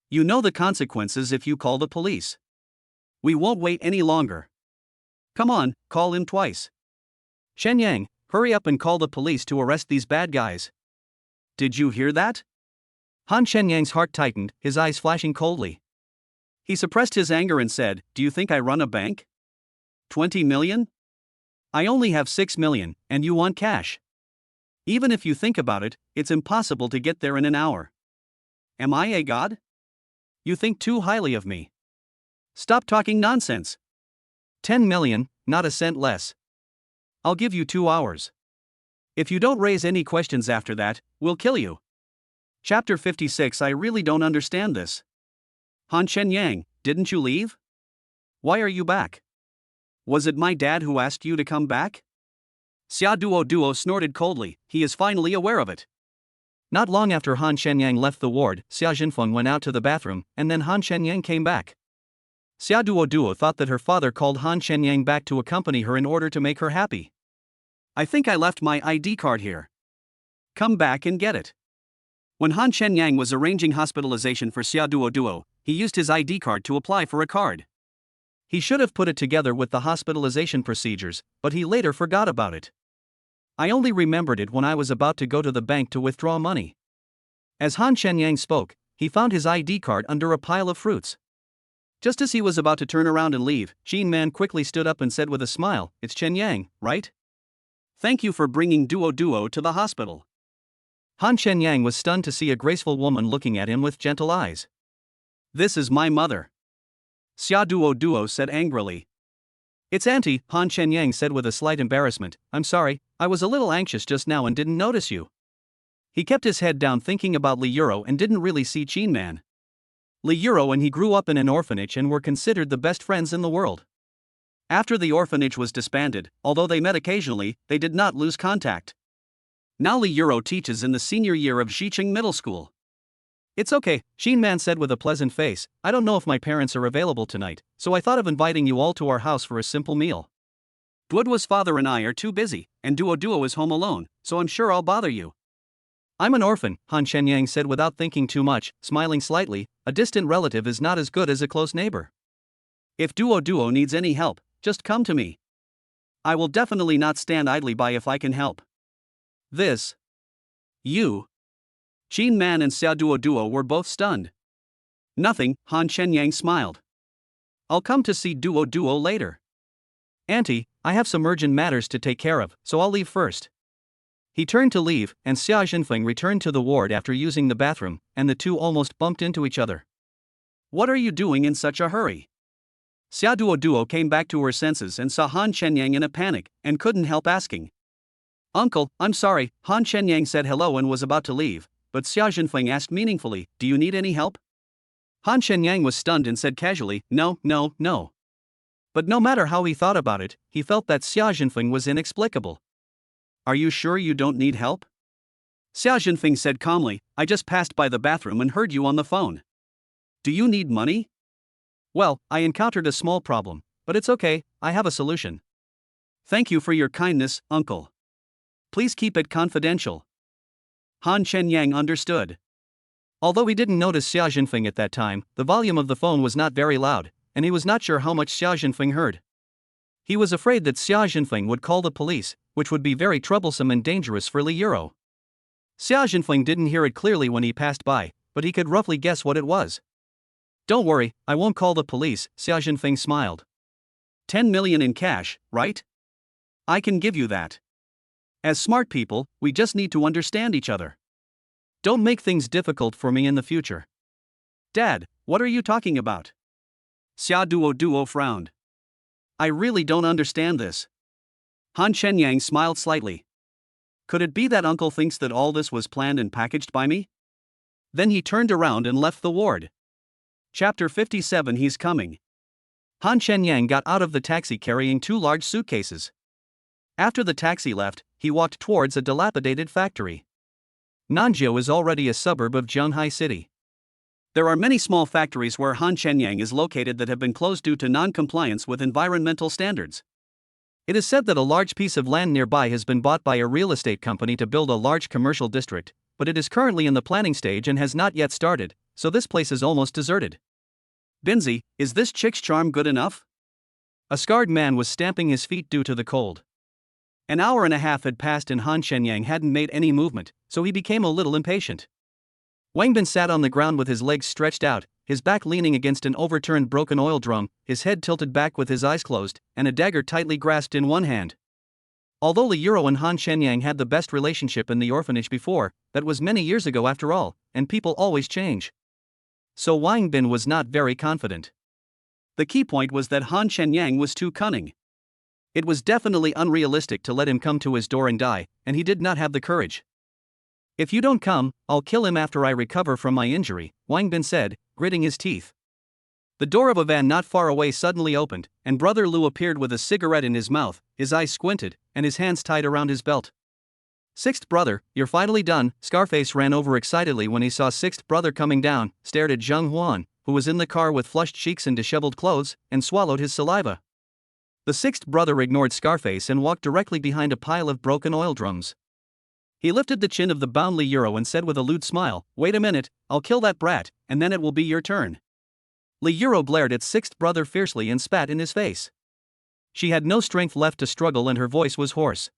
You know the consequences if you call the police. We won't wait any longer. Come on, call him twice." "Shenyang, hurry up and call the police to arrest these bad guys." "Did you hear that?" Han Shenyang's heart tightened, his eyes flashing coldly. He suppressed his anger and said, "Do you think I run a bank? 20 million? I only have 6 million, and you want cash. Even if you think about it, it's impossible to get there in an hour. Am I a god? You think too highly of me. Stop talking nonsense." 10 million, not a cent less. I'll give you 2 hours. If you don't raise any questions after that, we'll kill you. Chapter 56. I really don't understand this. Han Shenyang, didn't you leave? Why are you back? Was it my dad who asked you to come back? Xia Duo snorted coldly. He is finally aware of it. Not long after Han Shenyang left the ward, Xia Jinfeng went out to the bathroom, and then Han Shenyang came back. Xia Duo thought that her father called Han Shenyang back to accompany her in order to make her happy. "I think I left my ID card here. Come back and get it." When Han Shenyang was arranging hospitalization for Xia Duo, he used his ID card to apply for a card. He should have put it together with the hospitalization procedures, but he later forgot about it. "I only remembered it when I was about to go to the bank to withdraw money." As Han Shenyang spoke, he found his ID card under a pile of fruits. Just as he was about to turn around and leave, Shin Man quickly stood up and said with a smile, "It's Shenyang, right? Thank you for bringing Duo to the hospital." Han Shenyang was stunned to see a graceful woman looking at him with gentle eyes. "This is my mother," Xia Duo said angrily. "It's Auntie," Han Shenyang said with a slight embarrassment. "I'm sorry, I was a little anxious just now and didn't notice you." He kept his head down thinking about Li Euro and didn't really see Qin Man. Li Euro and he grew up in an orphanage and were considered the best friends in the world. After the orphanage was disbanded, although they met occasionally, they did not lose contact. Now Li Euro teaches in the senior year of Xiqing Middle School. It's okay, Qin Man said with a pleasant face. I don't know if my parents are available tonight, so I thought of inviting you all to our house for a simple meal. Duoduo's father and I are too busy, and Duo is home alone, so I'm sure I'll bother you. I'm an orphan, Han Shenyang said without thinking too much, smiling slightly. A distant relative is not as good as a close neighbor. If Duo needs any help, just come to me. I will definitely not stand idly by if I can help. You. Qin Man and Xia Duo were both stunned. Nothing, Han Shenyang smiled. I'll come to see Duo later. Auntie, I have some urgent matters to take care of, so I'll leave first. He turned to leave, and Xia Jinfeng returned to the ward after using the bathroom, and the two almost bumped into each other. What are you doing in such a hurry? Xia Duo came back to her senses and saw Han Shenyang in a panic, and couldn't help asking. Uncle, I'm sorry, Han Shenyang said hello and was about to leave, but Xia Jinfeng asked meaningfully, do you need any help? Han Shenyang was stunned and said casually, no. But no matter how he thought about it, he felt that Xia Jinfeng was inexplicable. Are you sure you don't need help? Xia Jinfeng said calmly, I just passed by the bathroom and heard you on the phone. Do you need money? Well, I encountered a small problem, but it's okay, I have a solution. Thank you for your kindness, uncle. Please keep it confidential. Han Shenyang understood. Although he didn't notice Xia Jinfeng at that time, the volume of the phone was not very loud, and he was not sure how much Xia Jinfeng heard. He was afraid that Xia Jinfeng would call the police, which would be very troublesome and dangerous for Li Euro. Xia Jinfeng didn't hear it clearly when he passed by, but he could roughly guess what it was. Don't worry, I won't call the police, Xia Jinfeng smiled. 10 million in cash, right? I can give you that. As smart people, we just need to understand each other. Don't make things difficult for me in the future. Dad, what are you talking about? Xia Duo frowned. I really don't understand this. Han Shenyang smiled slightly. Could it be that uncle thinks that all this was planned and packaged by me? Then he turned around and left the ward. Chapter 57 He's coming. Han Shenyang got out of the taxi carrying 2 large suitcases. After the taxi left, he walked towards a dilapidated factory. Nanjiao is already a suburb of Zhonghai City. There are many small factories where Han Shenyang is located that have been closed due to non-compliance with environmental standards. It is said that a large piece of land nearby has been bought by a real estate company to build a large commercial district, but it is currently in the planning stage and has not yet started, so this place is almost deserted. Binzi, is this chick's charm good enough? A scarred man was stamping his feet due to the cold. An hour and a half had passed and Han Shenyang hadn't made any movement, so he became a little impatient. Wang Bin sat on the ground with his legs stretched out, his back leaning against an overturned broken oil drum, his head tilted back with his eyes closed, and a dagger tightly grasped in one hand. Although Li Euro and Han Shenyang had the best relationship in the orphanage before, that was many years ago after all, and people always change. So Wang Bin was not very confident. The key point was that Han Shenyang was too cunning. It was definitely unrealistic to let him come to his door and die, and he did not have the courage. If you don't come, I'll kill him after I recover from my injury, Wang Bin said, gritting his teeth. The door of a van not far away suddenly opened, and Brother Lu appeared with a cigarette in his mouth, his eyes squinted, and his hands tied around his belt. Sixth brother, you're finally done. Scarface ran over excitedly when he saw Sixth brother coming down, stared at Zheng Huan, who was in the car with flushed cheeks and disheveled clothes, and swallowed his saliva. The sixth brother ignored Scarface and walked directly behind a pile of broken oil drums. He lifted the chin of the bound Li Euro and said with a lewd smile, wait a minute, I'll kill that brat, and then it will be your turn. Li Euro glared at sixth brother fiercely and spat in his face. She had no strength left to struggle and her voice was hoarse.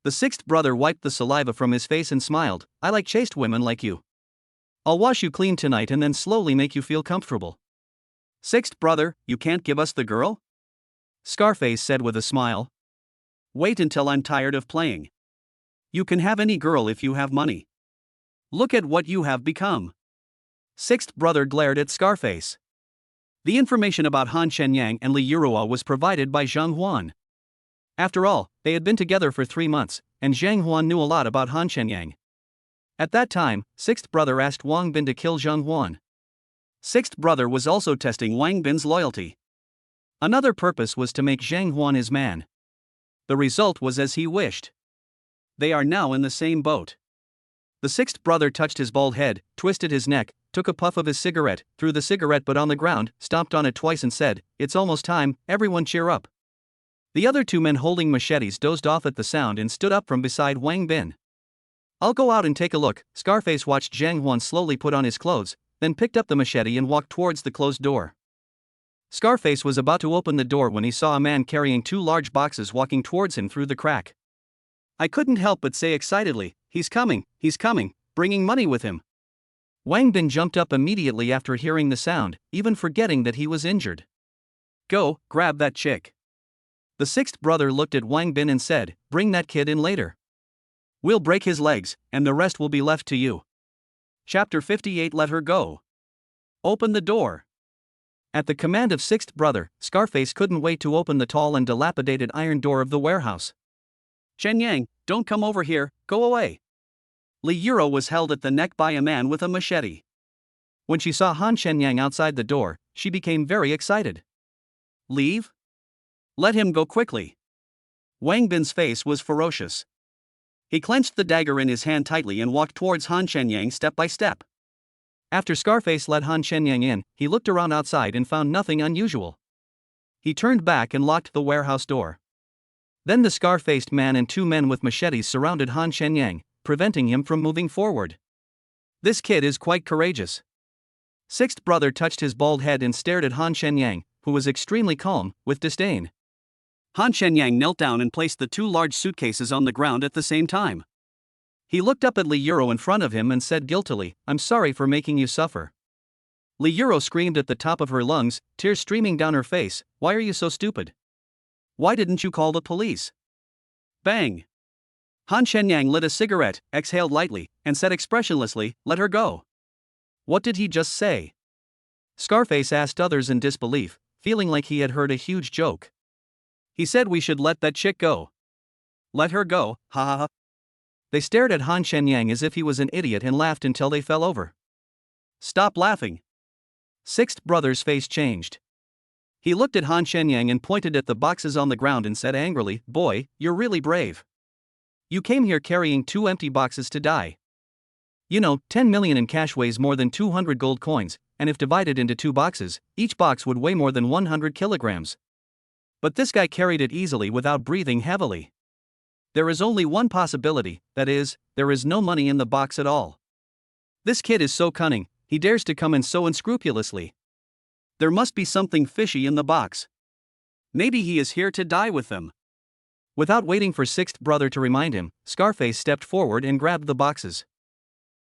The sixth brother wiped the saliva from his face and smiled, I like chaste women like you. I'll wash you clean tonight and then slowly make you feel comfortable. Sixth brother, you can't give us the girl? Scarface said with a smile. Wait until I'm tired of playing. You can have any girl if you have money. Look at what you have become. Sixth brother glared at Scarface. The information about Han Shenyang and Li Euro was provided by Zheng Huan. After all, they had been together for 3 months, and Zheng Huan knew a lot about Han Shenyang. At that time, sixth brother asked Wang Bin to kill Zheng Huan. Sixth brother was also testing Wang Bin's loyalty. Another purpose was to make Zheng Huan his man. The result was as he wished. They are now in the same boat. The sixth brother touched his bald head, twisted his neck, took a puff of his cigarette, threw the cigarette butt on the ground, stomped on it twice and said, "It's almost time, everyone cheer up." The other two men holding machetes dozed off at the sound and stood up from beside Wang Bin. "I'll go out and take a look." Scarface watched Zheng Huan slowly put on his clothes, then picked up the machete and walked towards the closed door. Scarface was about to open the door when he saw a man carrying two large boxes walking towards him through the crack. I couldn't help but say excitedly, he's coming, bringing money with him." Wang Bin jumped up immediately after hearing the sound, even forgetting that he was injured. "Go, grab that chick." The sixth brother looked at Wang Bin and said, "Bring that kid in later. We'll break his legs, and the rest will be left to you." Chapter 58. Let her go. Open the door. At the command of sixth brother, Scarface couldn't wait to open the tall and dilapidated iron door of the warehouse. "Chen Yang, don't come over here, go away." Li Yuro was held at the neck by a man with a machete. When she saw Han Shenyang outside the door, she became very excited. "Leave? Let him go quickly." Wang Bin's face was ferocious. He clenched the dagger in his hand tightly and walked towards Han Shenyang step by step. After Scarface let Han Shenyang in, he looked around outside and found nothing unusual. He turned back and locked the warehouse door. Then the scar-faced man and two men with machetes surrounded Han Shenyang, preventing him from moving forward. "This kid is quite courageous." Sixth brother touched his bald head and stared at Han Shenyang, who was extremely calm, with disdain. Han Shenyang knelt down and placed the two large suitcases on the ground at the same time. He looked up at Li Yuro in front of him and said guiltily, "I'm sorry for making you suffer." Li Yuro screamed at the top of her lungs, tears streaming down her face, "Why are you so stupid? Why didn't you call the police?" Bang! Han Shenyang lit a cigarette, exhaled lightly, and said expressionlessly, "Let her go." What did he just say? Scarface asked others in disbelief, feeling like he had heard a huge joke. He said we should let that chick go. Let her go, ha ha ha. They stared at Han Shenyang as if he was an idiot and laughed until they fell over. Stop laughing. Sixth brother's face changed. He looked at Han Shenyang and pointed at the boxes on the ground and said angrily, "Boy, you're really brave. You came here carrying two empty boxes to die. 10 million in cash weighs more than 200 gold coins, and if divided into two boxes, each box would weigh more than 100 kilograms. But this guy carried it easily without breathing heavily. There is only one possibility, that is, there is no money in the box at all. This kid is so cunning, he dares to come in so unscrupulously. There must be something fishy in the box. Maybe he is here to die with them." Without waiting for sixth brother to remind him, Scarface stepped forward and grabbed the boxes.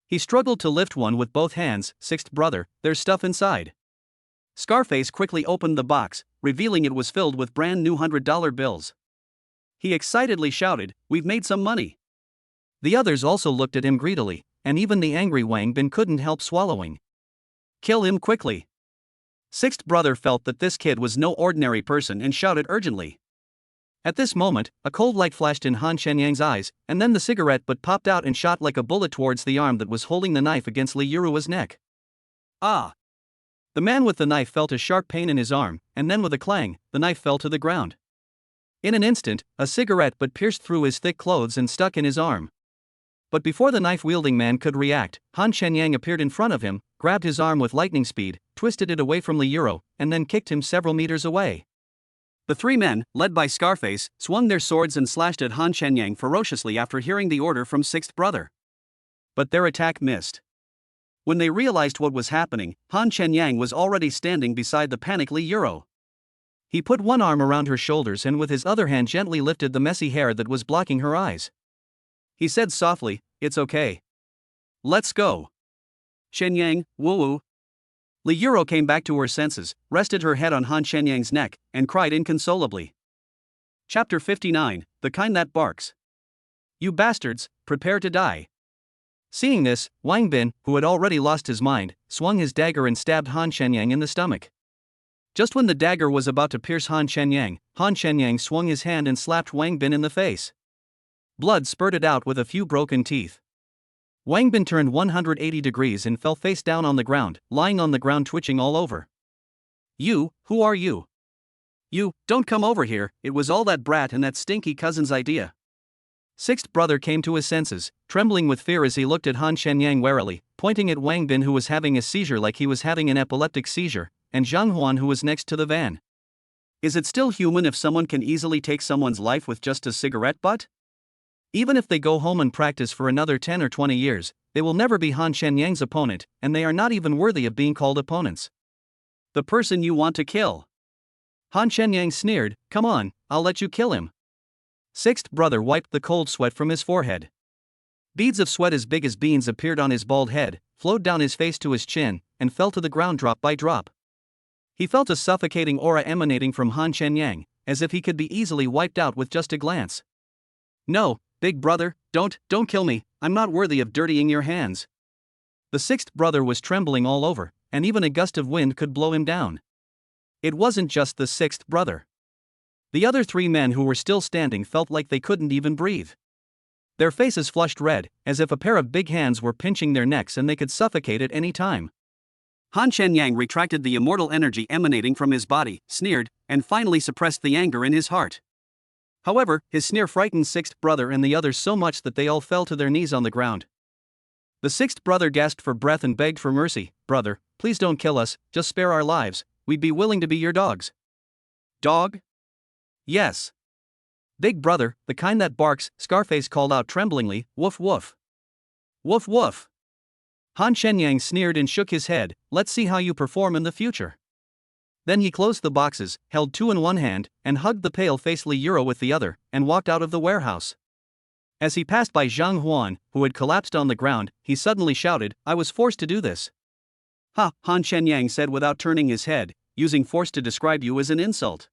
He struggled to lift one with both hands. "Sixth brother, there's stuff inside." Scarface quickly opened the box, revealing it was filled with brand new $100 bills. He excitedly shouted, "We've made some money." The others also looked at him greedily, and even the angry Wang Bin couldn't help swallowing. "Kill him quickly." Sixth brother felt that this kid was no ordinary person and shouted urgently. At this moment, a cold light flashed in Han Shenyang's eyes, and then the cigarette butt popped out and shot like a bullet towards the arm that was holding the knife against Li Yurua's neck. Ah! The man with the knife felt a sharp pain in his arm, and then with a clang, the knife fell to the ground. In an instant, a cigarette butt pierced through his thick clothes and stuck in his arm. But before the knife-wielding man could react, Han Shenyang appeared in front of him, grabbed his arm with lightning speed, twisted it away from Li Yuro, and then kicked him several meters away. The three men, led by Scarface, swung their swords and slashed at Han Shenyang ferociously after hearing the order from sixth brother. But their attack missed. When they realized what was happening, Han Shenyang was already standing beside the panicked Li Yuro. He put one arm around her shoulders and with his other hand gently lifted the messy hair that was blocking her eyes. He said softly, "It's okay. Let's go." "Shenyang, woo-woo." Li Yuro came back to her senses, rested her head on Han Shenyang's neck, and cried inconsolably. Chapter 59, The Kind That Barks. "You bastards, prepare to die." Seeing this, Wang Bin, who had already lost his mind, swung his dagger and stabbed Han Shenyang in the stomach. Just when the dagger was about to pierce Han Shenyang swung his hand and slapped Wang Bin in the face. Blood spurted out with a few broken teeth. Wang Bin turned 180 degrees and fell face down on the ground, lying on the ground twitching all over. You, who are you? You, don't come over here, it was all that brat and that stinky cousin's idea. Sixth brother came to his senses, trembling with fear as he looked at Han Shenyang warily, pointing at Wang Bin who was having a seizure like he was having an epileptic seizure, and Zhang Huan who was next to the van. Is it still human if someone can easily take someone's life with just a cigarette butt? Even if they go home and practice for another 10 or 20 years, they will never be Han Shenyang's opponent, and they are not even worthy of being called opponents. The person you want to kill. Han Shenyang sneered, come on, I'll let you kill him. Sixth brother wiped the cold sweat from his forehead. Beads of sweat as big as beans appeared on his bald head, flowed down his face to his chin, and fell to the ground drop by drop. He felt a suffocating aura emanating from Han Shenyang, as if he could be easily wiped out with just a glance. No, big brother, don't kill me, I'm not worthy of dirtying your hands. The sixth brother was trembling all over, and even a gust of wind could blow him down. It wasn't just the sixth brother. The other three men who were still standing felt like they couldn't even breathe. Their faces flushed red, as if a pair of big hands were pinching their necks and they could suffocate at any time. Han Shenyang retracted the immortal energy emanating from his body, sneered, and finally suppressed the anger in his heart. However, his sneer frightened sixth brother and the others so much that they all fell to their knees on the ground. The sixth brother gasped for breath and begged for mercy. Brother, please don't kill us, just spare our lives, we'd be willing to be your dogs. Dog? Yes. Big brother, the kind that barks, Scarface called out tremblingly, woof woof. Woof woof. Han Shenyang sneered and shook his head, let's see how you perform in the future. Then he closed the boxes, held two in one hand, and hugged the pale-faced Li Euro with the other, and walked out of the warehouse. As he passed by Zhang Huan, who had collapsed on the ground, he suddenly shouted, I was forced to do this. Ha, Han Shenyang said without turning his head, using force to describe you as an insult.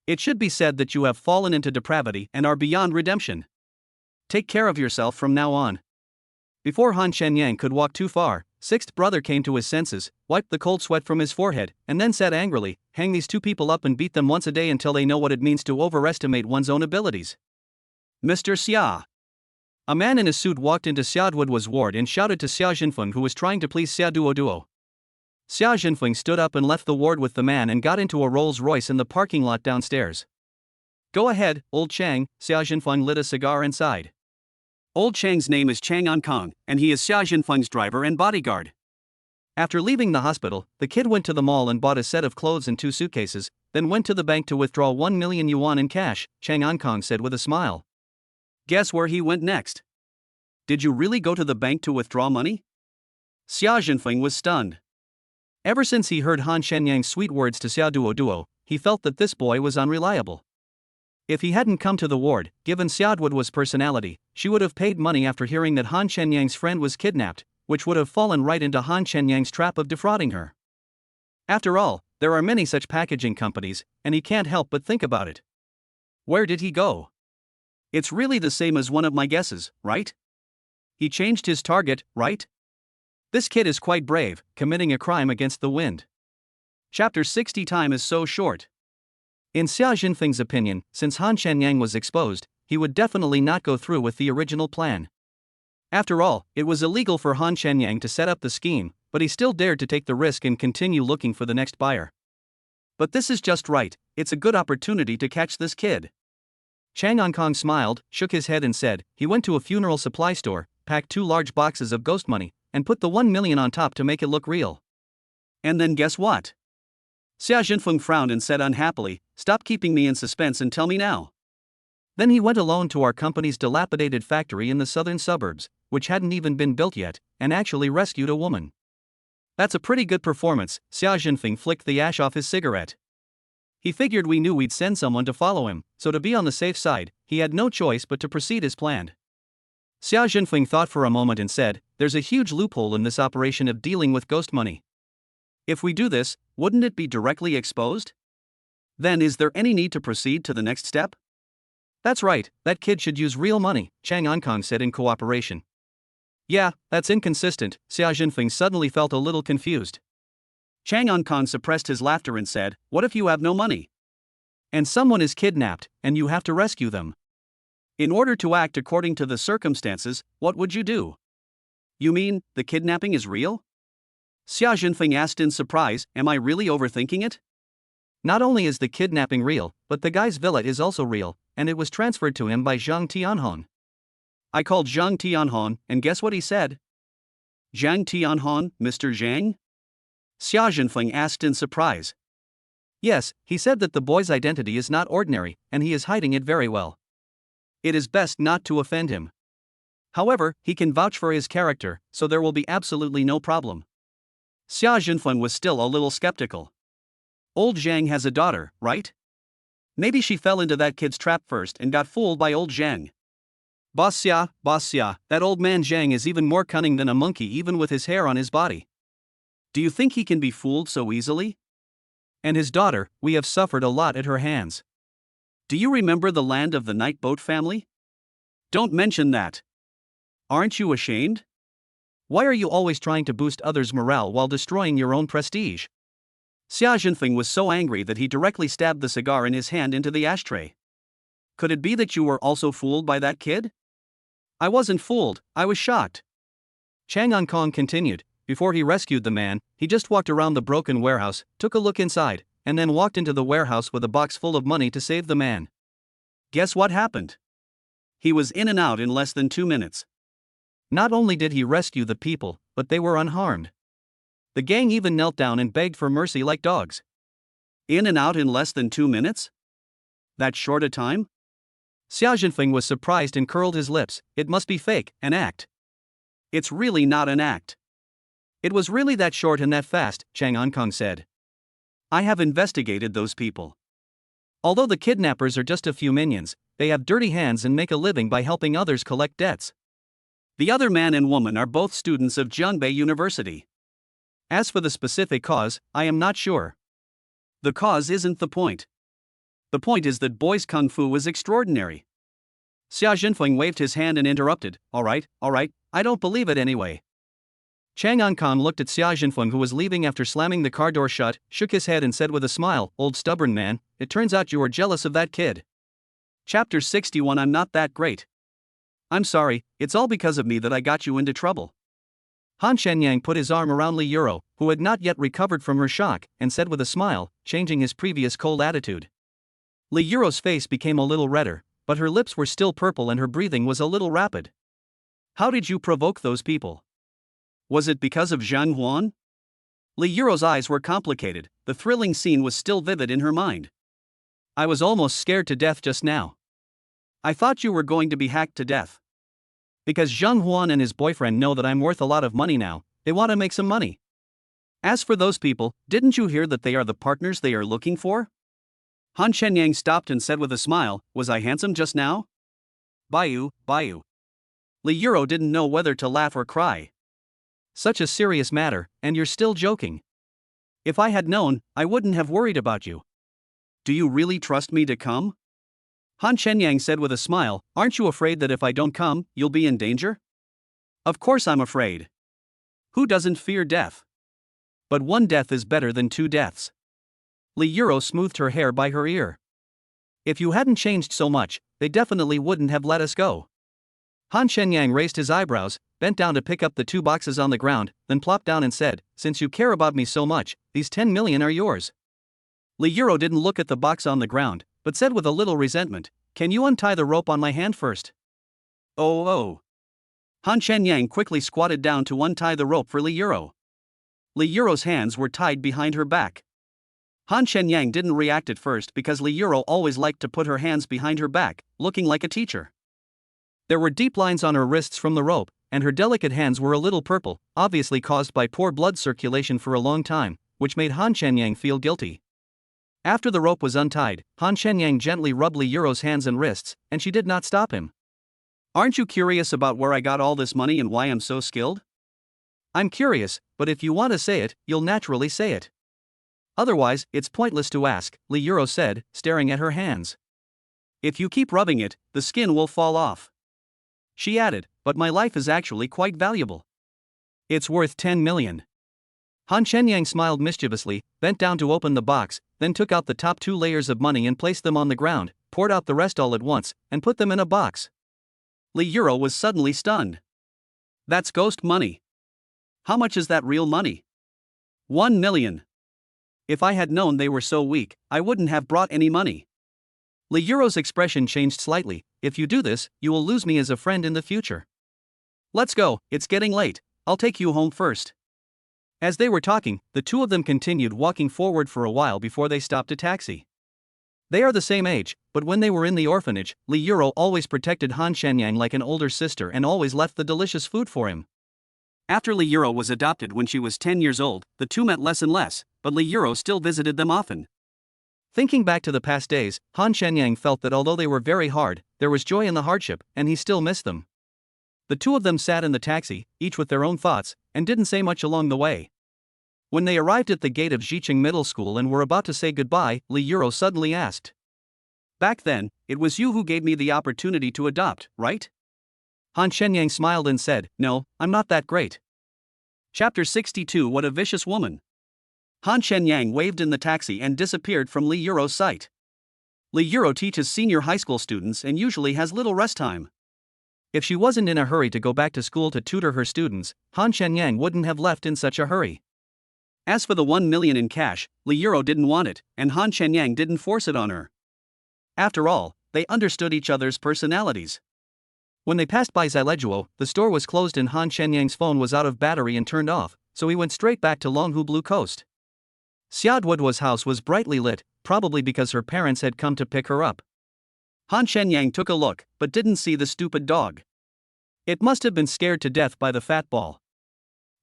It should be said that you have fallen into depravity and are beyond redemption. Take care of yourself from now on. Before Han Shenyang could walk too far, sixth brother came to his senses, wiped the cold sweat from his forehead, and then said angrily, hang these two people up and beat them once a day until they know what it means to overestimate one's own abilities. Mr. Xia. A man in a suit walked into Xia Duoduo's ward and shouted to Xia Jinfeng who was trying to please Xia Duoduo. Xia Jinfeng stood up and left the ward with the man and got into a Rolls-Royce in the parking lot downstairs. Go ahead, old Chang, Xia Jinfeng lit a cigar and sighed. Old Chang's name is Chang Ankong, and he is Xia Jinfeng's driver and bodyguard. After leaving the hospital, the kid went to the mall and bought a set of clothes and 2 suitcases, then went to the bank to withdraw 1 million yuan in cash, Chang Ankong said with a smile. Guess where he went next? Did you really go to the bank to withdraw money? Xia Jinfeng was stunned. Ever since he heard Han Shenyang's sweet words to Xia Duoduo, he felt that this boy was unreliable. If he hadn't come to the ward, given Xia Duoduo's personality, she would have paid money after hearing that Han Shenyang's friend was kidnapped, which would have fallen right into Han Shenyang's trap of defrauding her. After all, there are many such packaging companies, and he can't help but think about it. Where did he go? It's really the same as one of my guesses, right? He changed his target, right? This kid is quite brave, committing a crime against the wind. Chapter 60 time is so short. In Xia Jinfeng's opinion, since Han Shenyang was exposed, he would definitely not go through with the original plan. After all, it was illegal for Han Shenyang to set up the scheme, but he still dared to take the risk and continue looking for the next buyer. But this is just right, it's a good opportunity to catch this kid. Chang Ankong smiled, shook his head and said, he went to a funeral supply store, packed 2 large boxes of ghost money, and put the 1 million on top to make it look real. And then guess what? Xia Jinfeng frowned and said unhappily, stop keeping me in suspense and tell me now. Then he went alone to our company's dilapidated factory in the southern suburbs, which hadn't even been built yet, and actually rescued a woman. That's a pretty good performance, Xia Jinfeng flicked the ash off his cigarette. He figured we knew we'd send someone to follow him, so to be on the safe side, he had no choice but to proceed as planned. Xia Jinfeng thought for a moment and said, there's a huge loophole in this operation of dealing with ghost money. If we do this, wouldn't it be directly exposed? Then is there any need to proceed to the next step? That's right, that kid should use real money, Chang Ankong said in cooperation. Yeah, that's inconsistent, Xia Jinfeng suddenly felt a little confused. Chang Ankong suppressed his laughter and said, what if you have no money? And someone is kidnapped, and you have to rescue them. In order to act according to the circumstances, what would you do? You mean, the kidnapping is real? Xia Jinfeng asked in surprise, am I really overthinking it? Not only is the kidnapping real, but the guy's villa is also real, and it was transferred to him by Zhang Tianhong. I called Zhang Tianhong, and guess what he said? Zhang Tianhong, Mr. Zhang? Xia Jinfeng asked in surprise. Yes, he said that the boy's identity is not ordinary, and he is hiding it very well. It is best not to offend him. However, he can vouch for his character, so there will be absolutely no problem. Xia Jinfeng was still a little skeptical. Old Zhang has a daughter, right? Maybe she fell into that kid's trap first and got fooled by old Zhang. Boss Xia, that old man Zhang is even more cunning than a monkey even with his hair on his body. Do you think he can be fooled so easily? And his daughter, we have suffered a lot at her hands. Do you remember the land of the night boat family? Don't mention that. Aren't you ashamed? Why are you always trying to boost others' morale while destroying your own prestige? Xia Jinfeng was so angry that he directly stabbed the cigar in his hand into the ashtray. Could it be that you were also fooled by that kid? I wasn't fooled, I was shocked. Chang Ankong continued. Before he rescued the man, he just walked around the broken warehouse, took a look inside, and then walked into the warehouse with a box full of money to save the man. Guess what happened? He was in and out in less than 2 minutes. Not only did he rescue the people, but they were unharmed. The gang even knelt down and begged for mercy like dogs. In and out in less than 2 minutes? That short a time? Xia Jinfeng was surprised and curled his lips. It must be fake, an act. It's really not an act. It was really that short and that fast, Chang Ankong said. I have investigated those people. Although the kidnappers are just a few minions, they have dirty hands and make a living by helping others collect debts. The other man and woman are both students of Jiangbei University. As for the specific cause, I am not sure. The cause isn't the point. The point is that boy's kung fu was extraordinary. Xia Jinfeng waved his hand and interrupted. All right, I don't believe it anyway. Chang Ankong looked at Xia Jinfeng, who was leaving after slamming the car door shut, shook his head and said with a smile, old stubborn man, it turns out you were jealous of that kid. Chapter 61 I'm not that great. I'm sorry, it's all because of me that I got you into trouble. Han Shenyang put his arm around Li Yuro, who had not yet recovered from her shock, and said with a smile, changing his previous cold attitude. Li Yuro's face became a little redder, but her lips were still purple and her breathing was a little rapid. How did you provoke those people? Was it because of Zhang Huan? Li Yuro's eyes were complicated, the thrilling scene was still vivid in her mind. I was almost scared to death just now. I thought you were going to be hacked to death. Because Zhang Huan and his boyfriend know that I'm worth a lot of money now, they want to make some money. As for those people, didn't you hear that they are the partners they are looking for? Han Shenyang stopped and said with a smile, was I handsome just now? Baiyu. Li Yuro didn't know whether to laugh or cry. Such a serious matter, and you're still joking. If I had known, I wouldn't have worried about you. Do you really trust me to come? Han Shenyang said with a smile, aren't you afraid that if I don't come, you'll be in danger? Of course I'm afraid. Who doesn't fear death? But one death is better than 2 deaths. Li Yuro smoothed her hair by her ear. If you hadn't changed so much, they definitely wouldn't have let us go. Han Shenyang raised his eyebrows, bent down to pick up the 2 boxes on the ground, then plopped down and said, since you care about me so much, these 10 million are yours. Li Yuro didn't look at the box on the ground, but said with a little resentment, can you untie the rope on my hand first? Oh. Han Shenyang quickly squatted down to untie the rope for Li Yuro. Li Yuro's hands were tied behind her back. Han Shenyang didn't react at first because Li Yuro always liked to put her hands behind her back, looking like a teacher. There were deep lines on her wrists from the rope, and her delicate hands were a little purple, obviously caused by poor blood circulation for a long time, which made Han Shenyang feel guilty. After the rope was untied, Han Shenyang gently rubbed Li Yuro's hands and wrists, and she did not stop him. Aren't you curious about where I got all this money and why I'm so skilled? I'm curious, but if you want to say it, you'll naturally say it. Otherwise, it's pointless to ask, Li Yuro said, staring at her hands. If you keep rubbing it, the skin will fall off. She added, but my life is actually quite valuable. It's worth 10 million. Han Shenyang smiled mischievously, bent down to open the box, then took out the top 2 layers of money and placed them on the ground, poured out the rest all at once, and put them in a box. Li Yuro was suddenly stunned. That's ghost money. How much is that real money? 1 million. If I had known they were so weak, I wouldn't have brought any money. Li Euro's expression changed slightly. If you do this, you will lose me as a friend in the future. Let's go, it's getting late, I'll take you home first. As they were talking, the two of them continued walking forward for a while before they stopped a taxi. They are the same age, but when they were in the orphanage, Li Euro always protected Han Shenyang like an older sister and always left the delicious food for him. After Li Euro was adopted when she was 10 years old, the two met less and less, but Li Euro still visited them often. Thinking back to the past days, Han Shenyang felt that although they were very hard, there was joy in the hardship, and he still missed them. The two of them sat in the taxi, each with their own thoughts, and didn't say much along the way. When they arrived at the gate of Jiqing Middle School and were about to say goodbye, Li Euro suddenly asked. Back then, it was you who gave me the opportunity to adopt, right? Han Shenyang smiled and said, no, I'm not that great. Chapter 62. What a vicious woman. Han Shenyang waved in the taxi and disappeared from Li Euro's sight. Li Euro teaches senior high school students and usually has little rest time. If she wasn't in a hurry to go back to school to tutor her students, Han Shenyang wouldn't have left in such a hurry. As for the 1 million in cash, Li Euro didn't want it, and Han Shenyang didn't force it on her. After all, they understood each other's personalities. When they passed by Zileguo, the store was closed and Han Shenyang's phone was out of battery and turned off, so he went straight back to Longhu Blue Coast. Xiaoduo's house was brightly lit, probably because her parents had come to pick her up. Han Shenyang took a look, but didn't see the stupid dog. It must have been scared to death by the fat ball.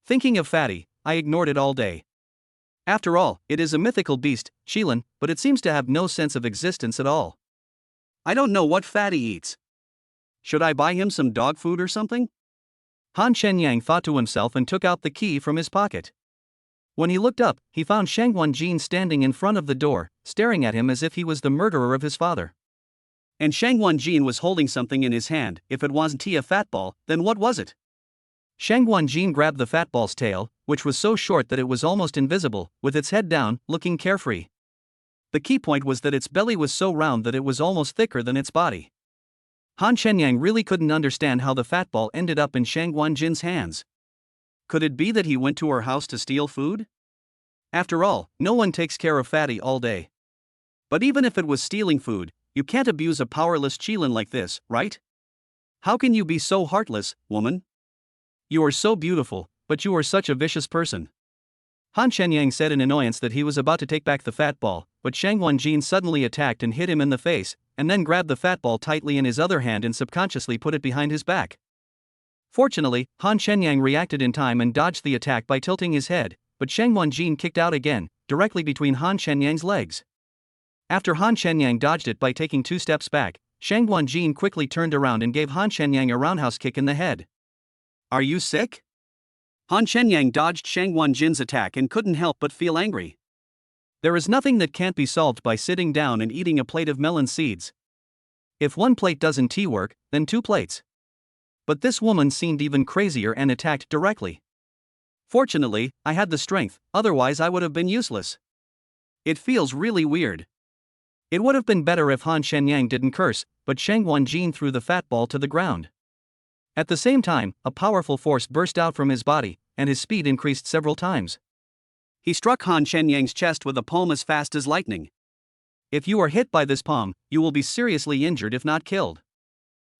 Thinking of Fatty, I ignored it all day. After all, it is a mythical beast, Qilin, but it seems to have no sense of existence at all. I don't know what Fatty eats. Should I buy him some dog food or something? Han Shenyang thought to himself and took out the key from his pocket. When he looked up, he found Shang Wenjin standing in front of the door, staring at him as if he was the murderer of his father. And Shang Wenjin was holding something in his hand. If it wasn't a fat ball, then what was it? Shang Wenjin grabbed the fat ball's tail, which was so short that it was almost invisible, with its head down, looking carefree. The key point was that its belly was so round that it was almost thicker than its body. Han Shenyang really couldn't understand how the fat ball ended up in Shang Wenjin's hands. Could it be that he went to her house to steal food? After all, no one takes care of Fatty all day. But even if it was stealing food, you can't abuse a powerless Qilin like this, right? How can you be so heartless, woman? You are so beautiful, but you are such a vicious person. Han Shenyang said in annoyance that he was about to take back the fat ball, but Shang Wenjin suddenly attacked and hit him in the face, and then grabbed the fat ball tightly in his other hand and subconsciously put it behind his back. Fortunately, Han Shenyang reacted in time and dodged the attack by tilting his head, but Shang Wenjin kicked out again, directly between Han Shenyang's legs. After Han Shenyang dodged it by taking 2 steps back, Shang Wenjin quickly turned around and gave Han Shenyang a roundhouse kick in the head. Are you sick? Han Shenyang dodged Shang Wenjin's attack and couldn't help but feel angry. There is nothing that can't be solved by sitting down and eating a plate of melon seeds. If 1 plate doesn't work, then 2 plates. But this woman seemed even crazier and attacked directly. Fortunately, I had the strength, otherwise I would have been useless. It feels really weird. It would have been better if Han Shenyang didn't curse, but Shang Wenjin threw the fat ball to the ground. At the same time, a powerful force burst out from his body, and his speed increased several times. He struck Han Shenyang's chest with a palm as fast as lightning. If you are hit by this palm, you will be seriously injured if not killed.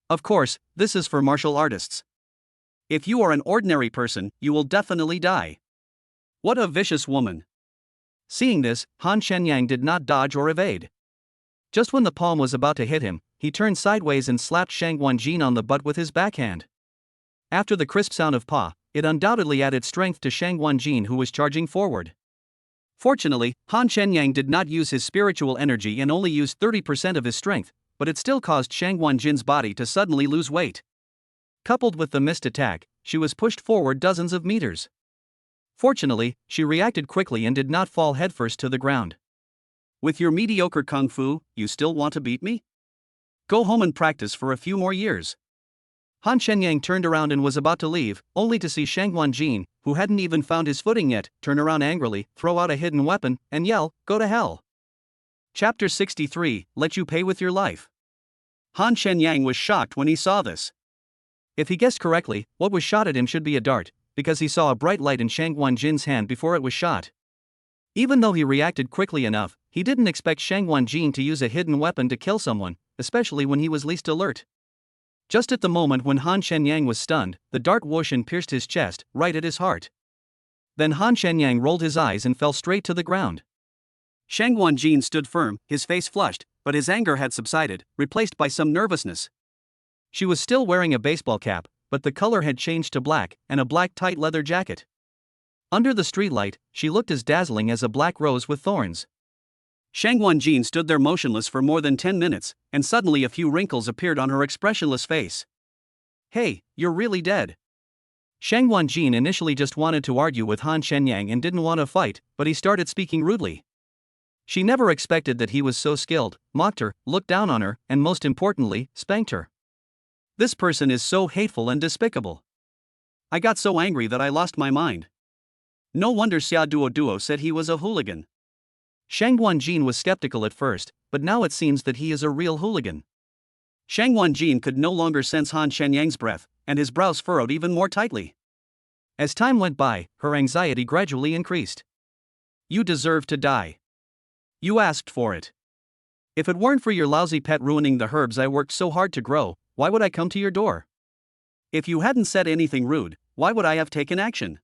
Of course, this is for martial artists. If you are an ordinary person, you will definitely die. What a vicious woman. Seeing this, Han Shenyang did not dodge or evade. Just when the palm was about to hit him, he turned sideways and slapped Shang Wenjin on the butt with his backhand. After the crisp sound of "pa," it undoubtedly added strength to Shang Wenjin, who was charging forward. Fortunately, Han Shenyang did not use his spiritual energy and only used 30% of his strength, but it still caused Shang Wenjin's body to suddenly lose weight. Coupled with the missed attack, she was pushed forward dozens of meters. Fortunately, she reacted quickly and did not fall headfirst to the ground. With your mediocre kung fu, you still want to beat me? Go home and practice for a few more years. Han Shenyang turned around and was about to leave, only to see Shang Wenjin, who hadn't even found his footing yet, turn around angrily, throw out a hidden weapon, and yell, "Go to hell." Chapter 63, Let You Pay with Your Life. Han Shenyang was shocked when he saw this. If he guessed correctly, what was shot at him should be a dart, because he saw a bright light in Shang Wanjin's hand before it was shot. Even though he reacted quickly enough, he didn't expect Shang Wanjin to use a hidden weapon to kill someone, especially when he was least alert. Just at the moment when Han Shenyang was stunned, the dart whooshed and pierced his chest, right at his heart. Then Han Shenyang rolled his eyes and fell straight to the ground. Shang Wanjin stood firm, his face flushed, but his anger had subsided, replaced by some nervousness. She was still wearing a baseball cap, but the color had changed to black, and a black tight leather jacket. Under the streetlight, she looked as dazzling as a black rose with thorns. Shang Wanjin stood there motionless for more than 10 minutes, and suddenly a few wrinkles appeared on her expressionless face. "Hey, you're really dead." Shang Wanjin initially just wanted to argue with Han Shenyang and didn't want to fight, but he started speaking rudely. She never expected that he was so skilled, mocked her, looked down on her, and most importantly, spanked her. This person is so hateful and despicable. I got so angry that I lost my mind. No wonder Xia Duo said he was a hooligan. Shang Wanjin was skeptical at first, but now it seems that he is a real hooligan. Shang Wanjin could no longer sense Han Shenyang's breath, and his brows furrowed even more tightly. As time went by, her anxiety gradually increased. "You deserve to die. You asked for it. If it weren't for your lousy pet ruining the herbs I worked so hard to grow, why would I come to your door? If you hadn't said anything rude, why would I have taken action?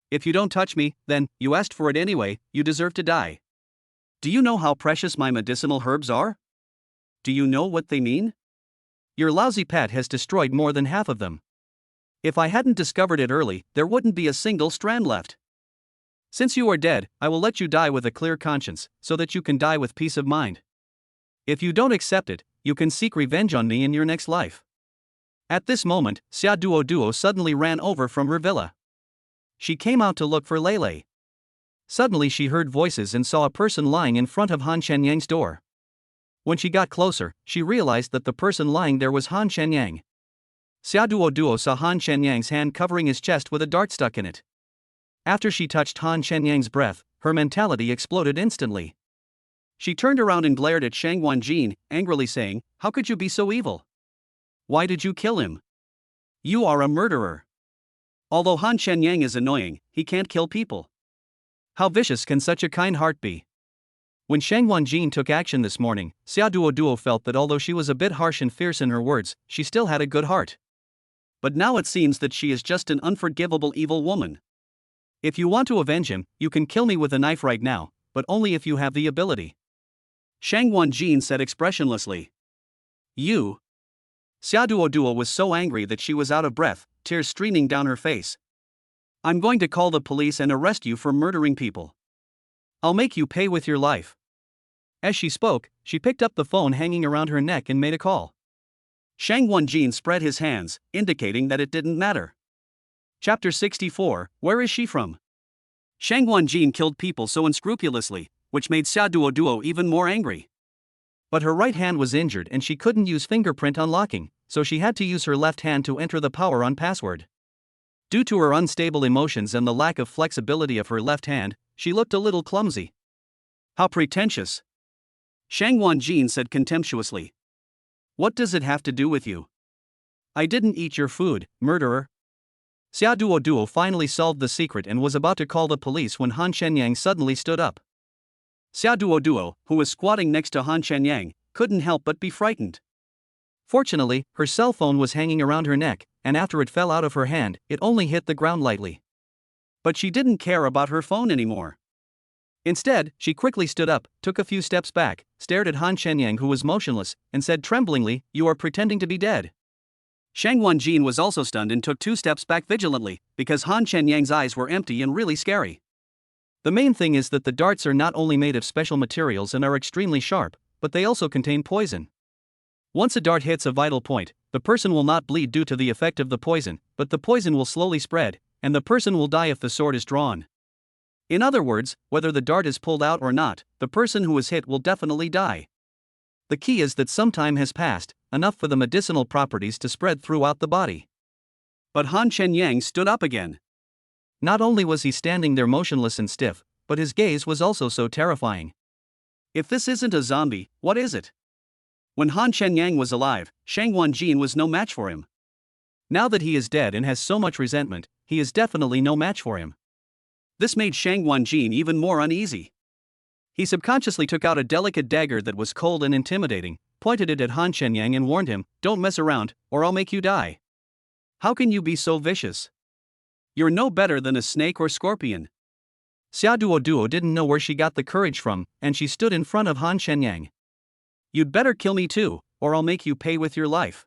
If you don't touch me, then, you asked for it anyway, you deserve to die. Do you know how precious my medicinal herbs are? Do you know what they mean? Your lousy pet has destroyed more than half of them. If I hadn't discovered it early, there wouldn't be a single strand left. Since you are dead, I will let you die with a clear conscience, so that you can die with peace of mind. If you don't accept it, you can seek revenge on me in your next life." At this moment, Xia Duo suddenly ran over from her villa. She came out to look for Lele. Suddenly she heard voices and saw a person lying in front of Han Shenyang's door. When she got closer, she realized that the person lying there was Han Shenyang. Xia Duo saw Han Shenyang's hand covering his chest with a dart stuck in it. After she touched Han Shenyang's breath, her mentality exploded instantly. She turned around and glared at Shang Wanjin, angrily saying, "How could you be so evil? Why did you kill him? You are a murderer." Although Han Shenyang is annoying, he can't kill people. How vicious can such a kind heart be? When Shang Wanjin took action this morning, Xia Duo felt that although she was a bit harsh and fierce in her words, she still had a good heart. But now it seems that she is just an unforgivable evil woman. "If you want to avenge him, you can kill me with a knife right now, but only if you have the ability," Shang Wanjin said expressionlessly. "You." Xia Duo was so angry that she was out of breath, tears streaming down her face. "I'm going to call the police and arrest you for murdering people. I'll make you pay with your life." As she spoke, she picked up the phone hanging around her neck and made a call. Shang Wanjin spread his hands, indicating that it didn't matter. Chapter 64, Where is she from? Shang Wanjin killed people so unscrupulously, which made Xia Duo even more angry. But her right hand was injured and she couldn't use fingerprint unlocking, so she had to use her left hand to enter the power on password. Due to her unstable emotions and the lack of flexibility of her left hand, she looked a little clumsy. "How pretentious," Shang Wanjin said contemptuously. "What does it have to do with you? I didn't eat your food, murderer." Xia Duo finally solved the secret and was about to call the police when Han Shenyang suddenly stood up. Xia Duo, who was squatting next to Han Shenyang, couldn't help but be frightened. Fortunately, her cell phone was hanging around her neck, and after it fell out of her hand, it only hit the ground lightly. But she didn't care about her phone anymore. Instead, she quickly stood up, took a few steps back, stared at Han Shenyang who was motionless, and said tremblingly, "You are pretending to be dead." Shang Wanjin was also stunned and took 2 steps back vigilantly, because Han Shenyang's eyes were empty and really scary. The main thing is that the darts are not only made of special materials and are extremely sharp, but they also contain poison. Once a dart hits a vital point, the person will not bleed due to the effect of the poison, but the poison will slowly spread, and the person will die if the sword is drawn. In other words, whether the dart is pulled out or not, the person who is hit will definitely die. The key is that some time has passed, enough for the medicinal properties to spread throughout the body. But Han Shenyang stood up again. Not only was he standing there motionless and stiff, but his gaze was also so terrifying. If this isn't a zombie, what is it? When Han Shenyang was alive, Shang Wanjin was no match for him. Now that he is dead and has so much resentment, he is definitely no match for him. This made Shang Wanjin even more uneasy. He subconsciously took out a delicate dagger that was cold and intimidating, pointed it at Han Shenyang and warned him, "Don't mess around, or I'll make you die." How can you be so vicious? You're no better than a snake or scorpion. Xia Duo didn't know where she got the courage from, and she stood in front of Han Shenyang. "You'd better kill me too, or I'll make you pay with your life."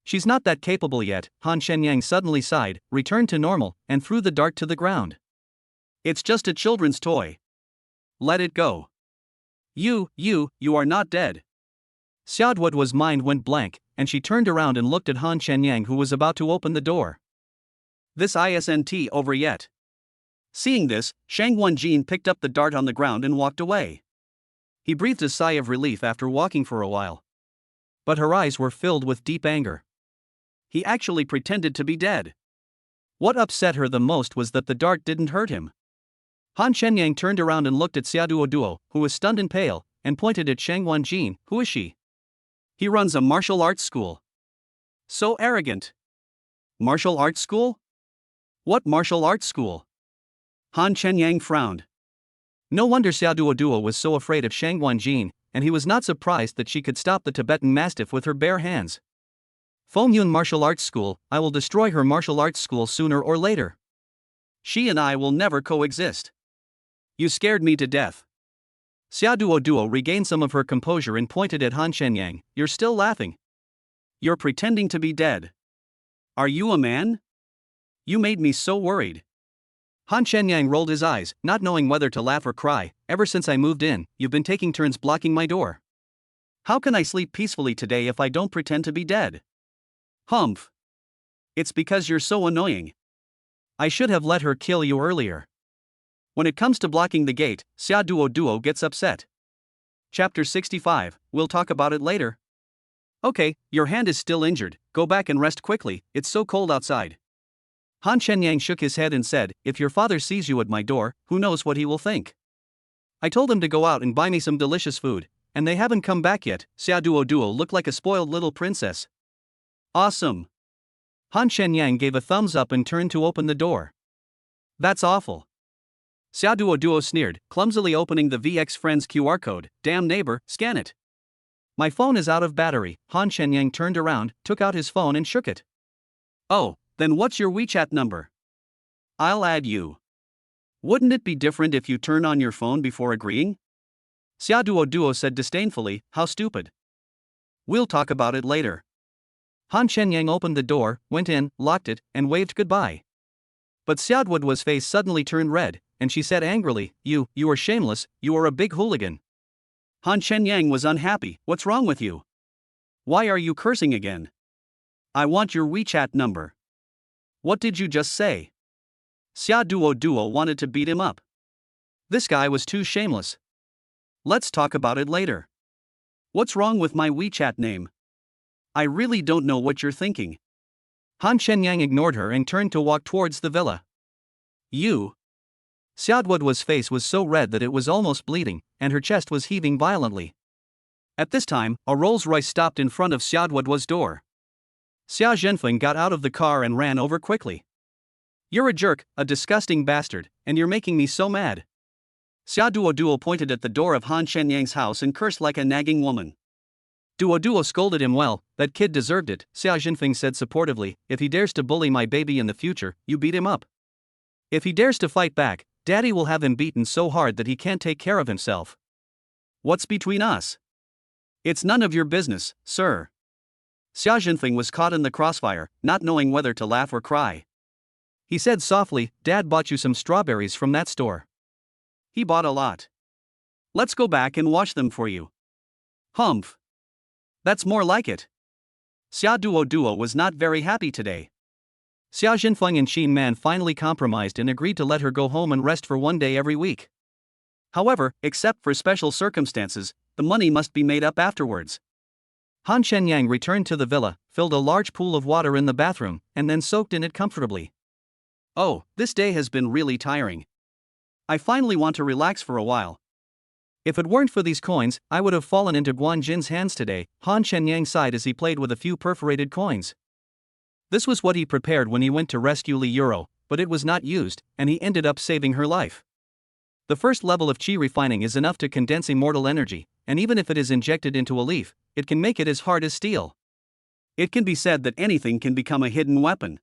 "She's not that capable yet," Han Shenyang suddenly sighed, returned to normal, and threw the dart to the ground. "It's just a children's toy. Let it go. You are not dead." Xiaoduo's mind went blank, and she turned around and looked at Han Shenyang, who was about to open the door. "This isn't over yet." Seeing this, Shang Wanjin picked up the dart on the ground and walked away. He breathed a sigh of relief after walking for a while. But her eyes were filled with deep anger. He actually pretended to be dead. What upset her the most was that the dart didn't hurt him. Han Shenyang turned around and looked at Xiaoduo, who was stunned and pale, and pointed at Shang Wanjin. "Who is she?" "He runs a martial arts school." "So arrogant." "Martial arts school? What martial arts school?" Han Shenyang frowned. No wonder Xiaoduo was so afraid of Shang Wanjin, and he was not surprised that she could stop the Tibetan Mastiff with her bare hands. "Fengyun Martial Arts School, I will destroy her martial arts school sooner or later. She and I will never coexist. You scared me to death." Xiaoduo regained some of her composure and pointed at Han Shenyang. "You're still laughing. You're pretending to be dead. Are you a man? You made me so worried." Han Shenyang rolled his eyes, not knowing whether to laugh or cry. "Ever since I moved in, you've been taking turns blocking my door. How can I sleep peacefully today if I don't pretend to be dead?" "Humph. It's because you're so annoying. I should have let her kill you earlier." When it comes to blocking the gate, Xiaoduo gets upset. Chapter 65, we'll talk about it later. "Okay, your hand is still injured, go back and rest quickly, it's so cold outside." Han Shenyang shook his head and said, "If your father sees you at my door, who knows what he will think? I told him to go out and buy me some delicious food, and they haven't come back yet." Xiaoduo looked like a spoiled little princess. "Awesome." Han Shenyang gave a thumbs up and turned to open the door. "That's awful." Xiaoduo sneered, clumsily opening the VX Friends QR code. "Damn neighbor, scan it." "My phone is out of battery." Han Shenyang turned around, took out his phone and shook it. "Oh, then what's your WeChat number? I'll add you." "Wouldn't it be different if you turn on your phone before agreeing?" Xiaoduo said disdainfully. "How stupid." "We'll talk about it later." Han Shenyang opened the door, went in, locked it, and waved goodbye. But Xiaoduo's face suddenly turned red, and she said angrily, You are shameless, you are a big hooligan." Han Shenyang was unhappy. "What's wrong with you? Why are you cursing again? I want your WeChat number." "What did you just say?" Xiaoduo wanted to beat him up. This guy was too shameless. "Let's talk about it later. What's wrong with my WeChat name? I really don't know what you're thinking." Han Shenyang ignored her and turned to walk towards the villa. "You?" Xiaoduo's face was so red that it was almost bleeding, and her chest was heaving violently. At this time, a Rolls-Royce stopped in front of Xiaoduo's door. Xia Zhenfeng got out of the car and ran over quickly. "You're a jerk, a disgusting bastard, and you're making me so mad." Xiaoduo pointed at the door of Han Shenyang's house and cursed like a nagging woman. Duo scolded him. "Well, that kid deserved it," Xia Zhenfeng said supportively. "If he dares to bully my baby in the future, you beat him up. If he dares to fight back, Daddy will have him beaten so hard that he can't take care of himself." "What's between us?" "It's none of your business, sir." Xia Zhenfeng was caught in the crossfire, not knowing whether to laugh or cry. He said softly, "Dad bought you some strawberries from that store." "He bought a lot. Let's go back and wash them for you." "Humph. That's more like it." Xiaoduo was not very happy today. Xia Zhenfeng and Xin Man finally compromised and agreed to let her go home and rest for one day every week. However, except for special circumstances, the money must be made up afterwards. Han Shenyang returned to the villa, filled a large pool of water in the bathroom, and then soaked in it comfortably. "Oh, this day has been really tiring. I finally want to relax for a while. If it weren't for these coins, I would have fallen into Guanjin's hands today." Han Shenyang sighed as he played with a few perforated coins. This was what he prepared when he went to rescue Li Euro, but it was not used, and he ended up saving her life. The first level of chi refining is enough to condense immortal energy, and even if it is injected into a leaf, it can make it as hard as steel. It can be said that anything can become a hidden weapon.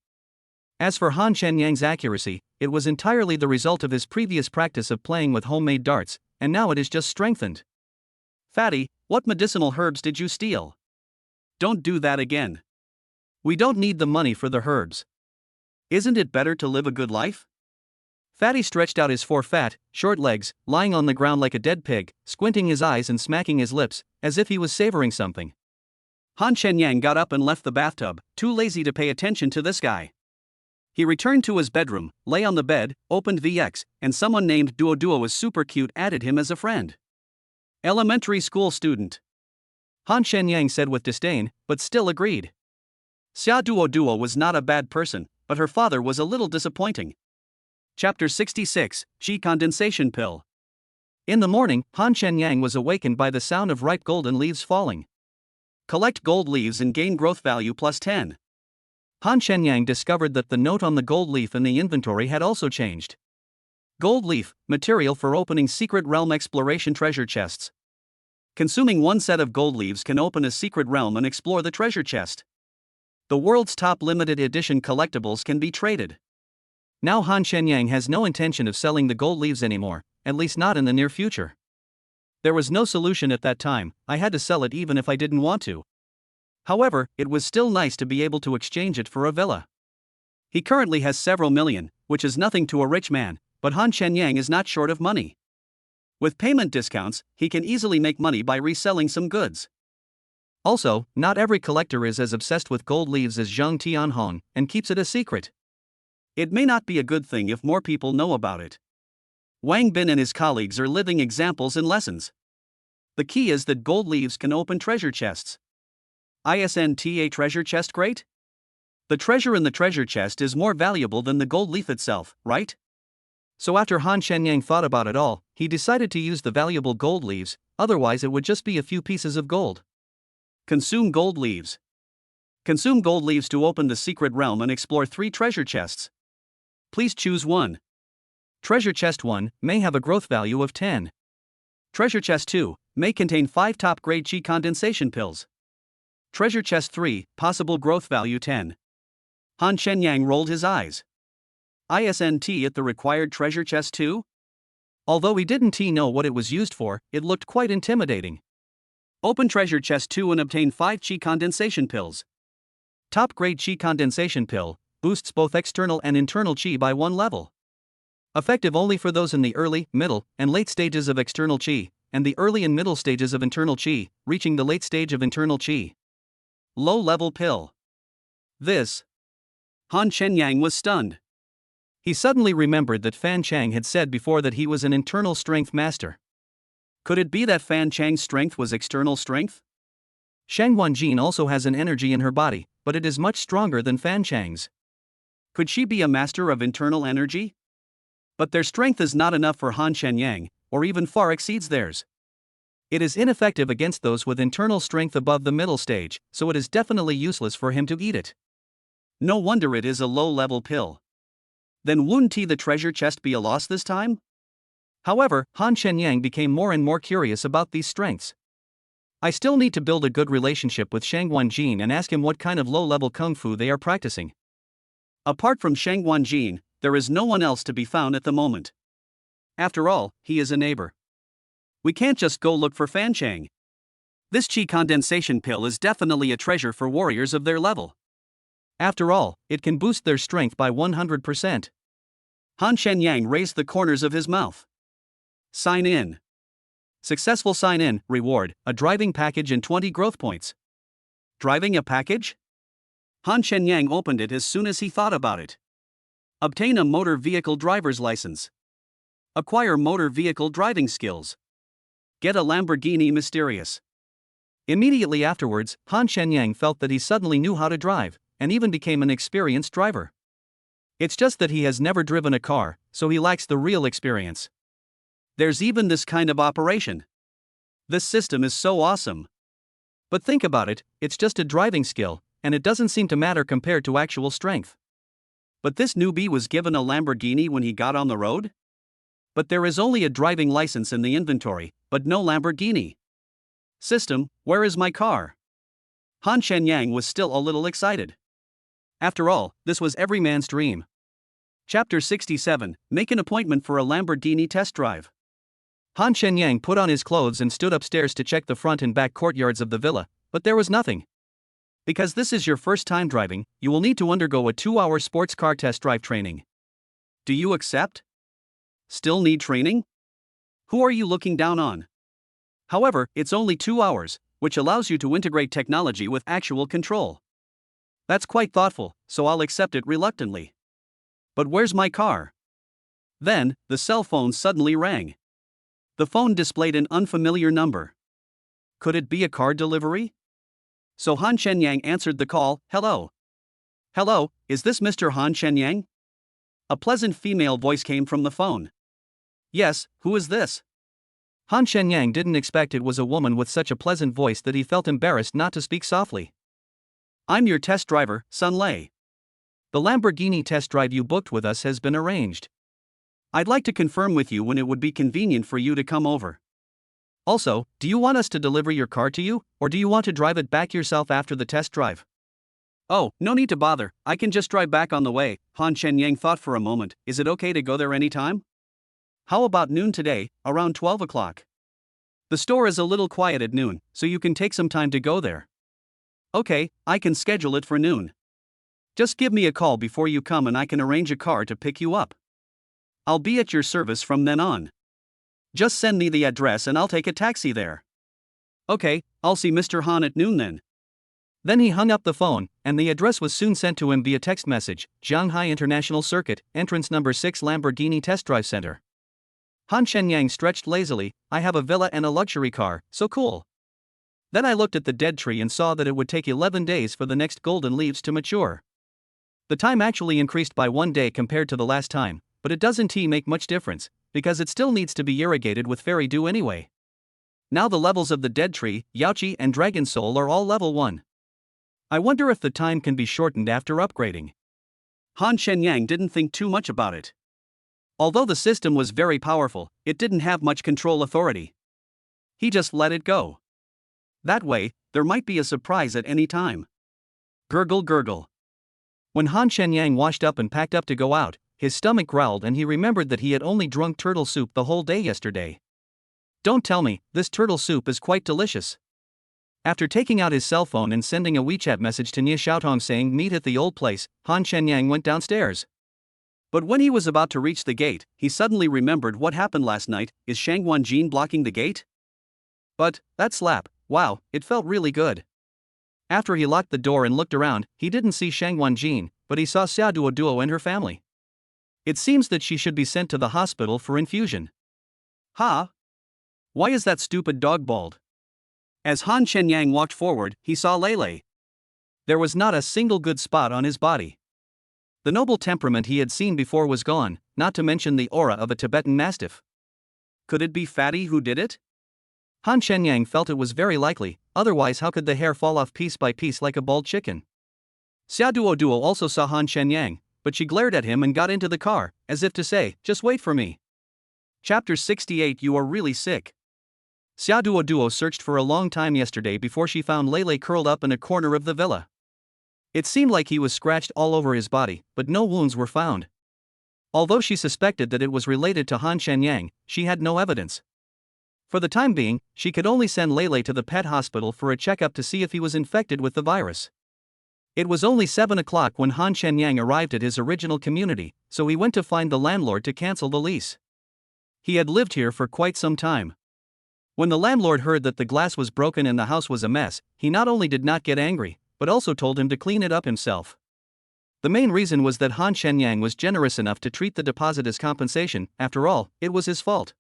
As for Han Shenyang's accuracy, it was entirely the result of his previous practice of playing with homemade darts, and now it is just strengthened. Fatty, what medicinal herbs did you steal? Don't do that again. We don't need the money for the herbs. Isn't it better to live a good life? Fatty stretched out his four fat, short legs, lying on the ground like a dead pig, squinting his eyes and smacking his lips, as if he was savoring something. Han Shenyang got up and left the bathtub, too lazy to pay attention to this guy. He returned to his bedroom, lay on the bed, opened VX, and someone named Duo Duo was super cute added him as a friend. Elementary school student. Han Shenyang said with disdain, but still agreed. Xia Duo Duo was not a bad person, but her father was a little disappointing. Chapter 66, Qi Condensation Pill. In the morning, Han Shenyang was awakened by the sound of ripe golden leaves falling. Collect gold leaves and gain growth value plus 10. Han Shenyang discovered that the note on the gold leaf in the inventory had also changed. Gold leaf, material for opening secret realm exploration treasure chests. Consuming one set of gold leaves can open a secret realm and explore the treasure chest. The world's top limited edition collectibles can be traded. Now Han Shenyang has no intention of selling the gold leaves anymore, at least not in the near future. There was no solution at that time, I had to sell it even if I didn't want to. However, it was still nice to be able to exchange it for a villa. He currently has several million, which is nothing to a rich man, but Han Shenyang is not short of money. With payment discounts, he can easily make money by reselling some goods. Also, not every collector is as obsessed with gold leaves as Zhang Tianhong and keeps it a secret. It may not be a good thing if more people know about it. Wang Bin and his colleagues are living examples and lessons. The key is that gold leaves can open treasure chests. Isn't a treasure chest great? The treasure in the treasure chest is more valuable than the gold leaf itself, right? So after Han Shenyang thought about it all, he decided to use the valuable gold leaves, otherwise it would just be a few pieces of gold. Consume gold leaves. Consume gold leaves to open the secret realm and explore 3 treasure chests. Please choose one. Treasure chest 1 may have a growth value of 10. Treasure chest 2 may contain 5 top-grade Qi condensation pills. Treasure chest 3, possible growth value 10. Han Shenyang rolled his eyes. Isn't at the required treasure chest 2? Although he didn't know what it was used for, it looked quite intimidating. Open treasure chest 2 and obtain 5 Qi condensation pills. Top-grade Qi condensation pill boosts both external and internal Qi by 1 level. Effective only for those in the early, middle, and late stages of external Qi, and the early and middle stages of internal Qi, reaching the late stage of internal Qi. Low-level pill. This. Han Shenyang was stunned. He suddenly remembered that Fan Chang had said before that he was an internal strength master. Could it be that Fan Chang's strength was external strength? Shang Wanjin also has an energy in her body, but it is much stronger than Fan Chang's. Could she be a master of internal energy? But their strength is not enough for Han Shenyang, or even far exceeds theirs. It is ineffective against those with internal strength above the middle stage, so it is definitely useless for him to eat it. No wonder it is a low-level pill. Then wouldn't the treasure chest be a loss this time? However, Han Shenyang became more and more curious about these strengths. I still need to build a good relationship with Shang Wanjin and ask him what kind of low-level kung fu they are practicing. Apart from Shang Wanjin, there is no one else to be found at the moment. After all, he is a neighbor. We can't just go look for Fan Chang. This Qi condensation pill is definitely a treasure for warriors of their level. After all, it can boost their strength by 100%. Han Shenyang raised the corners of his mouth. Sign in. Successful sign-in, reward, a driving package and 20 growth points. Driving a package? Han Shenyang opened it as soon as he thought about it. Obtain a motor vehicle driver's license. Acquire motor vehicle driving skills. Get a Lamborghini Mysterious. Immediately afterwards, Han Shenyang felt that he suddenly knew how to drive, and even became an experienced driver. It's just that he has never driven a car, so he lacks the real experience. There's even this kind of operation. This system is so awesome. But think about it, it's just a driving skill, and it doesn't seem to matter compared to actual strength. But this newbie was given a Lamborghini when he got on the road? But there is only a driving license in the inventory, but no Lamborghini. System, where is my car? Han Shenyang was still a little excited. After all, this was every man's dream. Chapter 67, Make an appointment for a Lamborghini test drive. Han Shenyang put on his clothes and stood upstairs to check the front and back courtyards of the villa, but there was nothing. Because this is your first time driving, you will need to undergo a 2-hour sports car test drive training. Do you accept? Still need training? Who are you looking down on? However, it's only 2 hours, which allows you to integrate technology with actual control. That's quite thoughtful, so I'll accept it reluctantly. But where's my car? Then, the cell phone suddenly rang. The phone displayed an unfamiliar number. Could it be a car delivery? So Han Shenyang answered the call. Hello. Hello, is this Mr. Han Shenyang? A pleasant female voice came from the phone. Yes, who is this? Han Shenyang didn't expect it was a woman with such a pleasant voice that he felt embarrassed not to speak softly. I'm your test driver, Sun Lei. The Lamborghini test drive you booked with us has been arranged. I'd like to confirm with you when it would be convenient for you to come over. Also, do you want us to deliver your car to you, or do you want to drive it back yourself after the test drive? Oh, no need to bother, I can just drive back on the way. Han Shenyang thought for a moment. Is it okay to go there anytime? How about noon today, around 12 o'clock? The store is a little quiet at noon, so you can take some time to go there. Okay, I can schedule it for noon. Just give me a call before you come and I can arrange a car to pick you up. I'll be at your service from then on. Just send me the address and I'll take a taxi there. Okay, I'll see Mr. Han at noon then. Then he hung up the phone, and the address was soon sent to him via text message: Shanghai International Circuit, entrance number 6, Lamborghini Test Drive Center. Han Shenyang stretched lazily. I have a villa and a luxury car, so cool. Then I looked at the dead tree and saw that it would take 11 days for the next golden leaves to mature. The time actually increased by 1 day compared to the last time, but it doesn't make much difference, because it still needs to be irrigated with fairy dew anyway. Now the levels of the dead tree, Yaoqi and Dragon Soul are all level 1. I wonder if the time can be shortened after upgrading. Han Shenyang didn't think too much about it. Although the system was very powerful, it didn't have much control authority. He just let it go. That way, there might be a surprise at any time. Gurgle gurgle. When Han Shenyang washed up and packed up to go out, his stomach growled and he remembered that he had only drunk turtle soup the whole day yesterday. Don't tell me, this turtle soup is quite delicious. After taking out his cell phone and sending a WeChat message to Nie Xiaotong saying meet at the old place, Han Shenyang went downstairs. But when he was about to reach the gate, he suddenly remembered what happened last night. Is Shang Wanjin blocking the gate? But, that slap, wow, it felt really good. After he locked the door and looked around, he didn't see Shang Wanjin, but he saw Xia Duo and her family. It seems that she should be sent to the hospital for infusion. Ha! Why is that stupid dog bald? As Han Shenyang walked forward, he saw Lele. There was not a single good spot on his body. The noble temperament he had seen before was gone, not to mention the aura of a Tibetan Mastiff. Could it be Fatty who did it? Han Shenyang felt it was very likely, otherwise how could the hair fall off piece by piece like a bald chicken? Xia Duo also saw Han Shenyang, but she glared at him and got into the car, as if to say, just wait for me. Chapter 68. You are really sick. Xia Duo searched for a long time yesterday before she found Lele curled up in a corner of the villa. It seemed like he was scratched all over his body, but no wounds were found. Although she suspected that it was related to Han Shenyang, she had no evidence. For the time being, she could only send Lele to the pet hospital for a checkup to see if he was infected with the virus. It was only 7 o'clock when Han Shenyang arrived at his original community, so he went to find the landlord to cancel the lease. He had lived here for quite some time. When the landlord heard that the glass was broken and the house was a mess, he not only did not get angry, but also told him to clean it up himself. The main reason was that Han Shenyang was generous enough to treat the deposit as compensation. After all, it was his fault.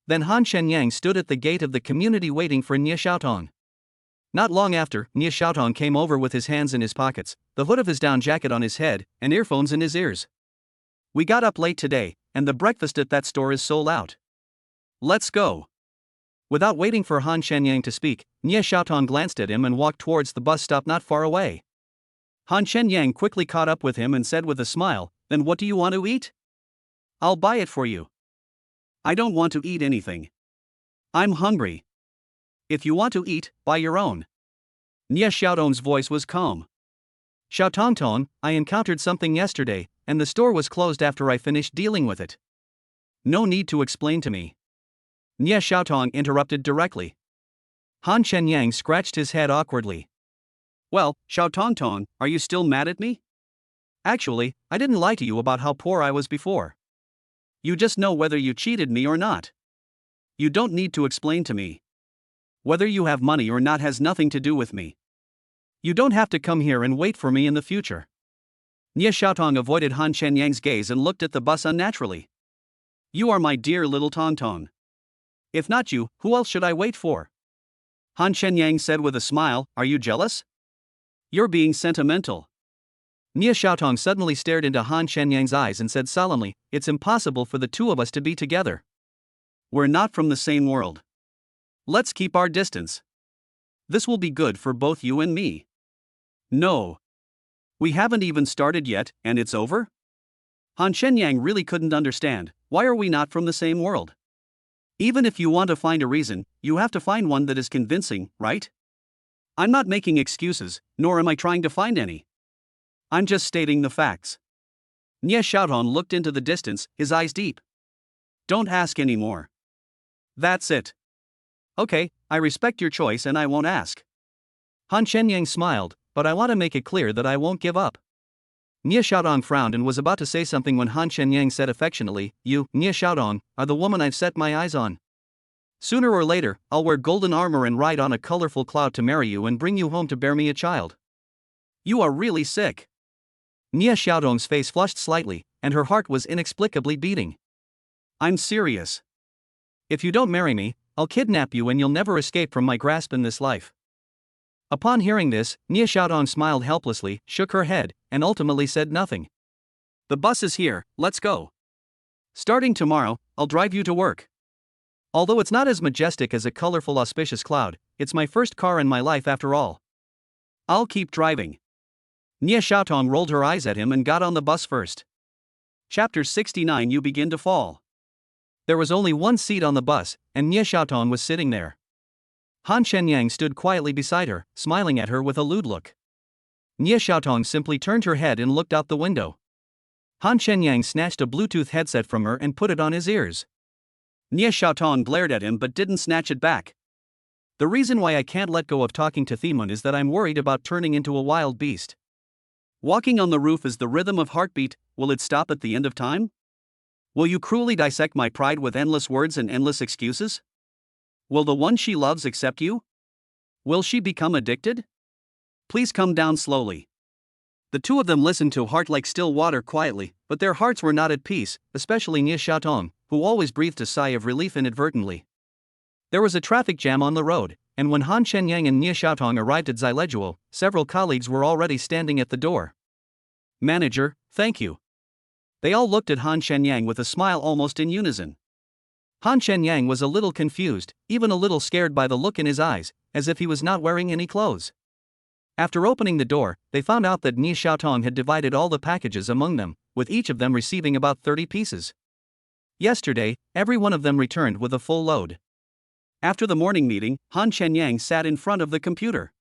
Then Han Shenyang stood at the gate of the community waiting for Nie Xiaotong. Not long after, Nie Xiaotong came over with his hands in his pockets, the hood of his down jacket on his head, and earphones in his ears. We got up late today, and the breakfast at that store is sold out. Let's go. Without waiting for Han Shenyang to speak, Nie Xiaotong glanced at him and walked towards the bus stop not far away. Han Shenyang quickly caught up with him and said with a smile, "Then what do you want to eat? I'll buy it for you." "I don't want to eat anything. I'm hungry." "If you want to eat, buy your own." Nie Xiaodong's voice was calm. "Xiao Tongtong, I encountered something yesterday, and the store was closed after I finished dealing with it. No need to explain to me." Nie Xiaotong interrupted directly. Han Shenyang scratched his head awkwardly. "Well, Xiao Tongtong, are you still mad at me? Actually, I didn't lie to you about how poor I was before. You just know whether you cheated me or not. You don't need to explain to me. Whether you have money or not has nothing to do with me. You don't have to come here and wait for me in the future." Nie Xiaotong avoided Han Shenyang's gaze and looked at the bus unnaturally. "You are my dear little Tongtong. If not you, who else should I wait for?" Han Shenyang said with a smile, "Are you jealous? You're being sentimental." Nie Xiaotong suddenly stared into Han Shenyang's eyes and said solemnly, "It's impossible for the two of us to be together. We're not from the same world. Let's keep our distance. This will be good for both you and me." "No. We haven't even started yet, and it's over?" Han Shenyang really couldn't understand. Why are we not from the same world? Even if you want to find a reason, you have to find one that is convincing, right? I'm not making excuses, nor am I trying to find any. I'm just stating the facts. Nie Xiaotong looked into the distance, his eyes deep. "Don't ask any more. That's it." "Okay, I respect your choice and I won't ask." Han Shenyang smiled, "But I want to make it clear that I won't give up." Nie Xiaodong frowned and was about to say something when Han Shenyang said affectionately, "You, Nie Xiaodong, are the woman I've set my eyes on. Sooner or later, I'll wear golden armor and ride on a colorful cloud to marry you and bring you home to bear me a child." "You are really sick." Nie Xiaodong's face flushed slightly, and her heart was inexplicably beating. "I'm serious. If you don't marry me, I'll kidnap you and you'll never escape from my grasp in this life." Upon hearing this, Nie Xiaodong smiled helplessly, shook her head, and ultimately said nothing. "The bus is here, let's go. Starting tomorrow, I'll drive you to work. Although it's not as majestic as a colorful auspicious cloud, it's my first car in my life after all. I'll keep driving." Nie Xiaotong rolled her eyes at him and got on the bus first. Chapter 69. You begin to fall. There was only one seat on the bus, and Nie Xiaotong was sitting there. Han Shenyang stood quietly beside her, smiling at her with a lewd look. Nie Xiaotong simply turned her head and looked out the window. Han Shenyang snatched a Bluetooth headset from her and put it on his ears. Nie Xiaotong glared at him but didn't snatch it back. "The reason why I can't let go of talking to Themon is that I'm worried about turning into a wild beast. Walking on the roof is the rhythm of heartbeat, will it stop at the end of time? Will you cruelly dissect my pride with endless words and endless excuses? Will the one she loves accept you? Will she become addicted? Please come down slowly." The two of them listened to Heart Like Still Water quietly, but their hearts were not at peace, especially Nie Xiaotong, who always breathed a sigh of relief inadvertently. There was a traffic jam on the road, and when Han Shenyang and Nie Xiaotong arrived at Xileguo, several colleagues were already standing at the door. "Manager, thank you." They all looked at Han Shenyang with a smile almost in unison. Han Shenyang was a little confused, even a little scared by the look in his eyes, as if he was not wearing any clothes. After opening the door, they found out that Nie Xiaotong had divided all the packages among them, with each of them receiving about 30 pieces. Yesterday, every one of them returned with a full load. After the morning meeting, Han Shenyang sat in front of the computer.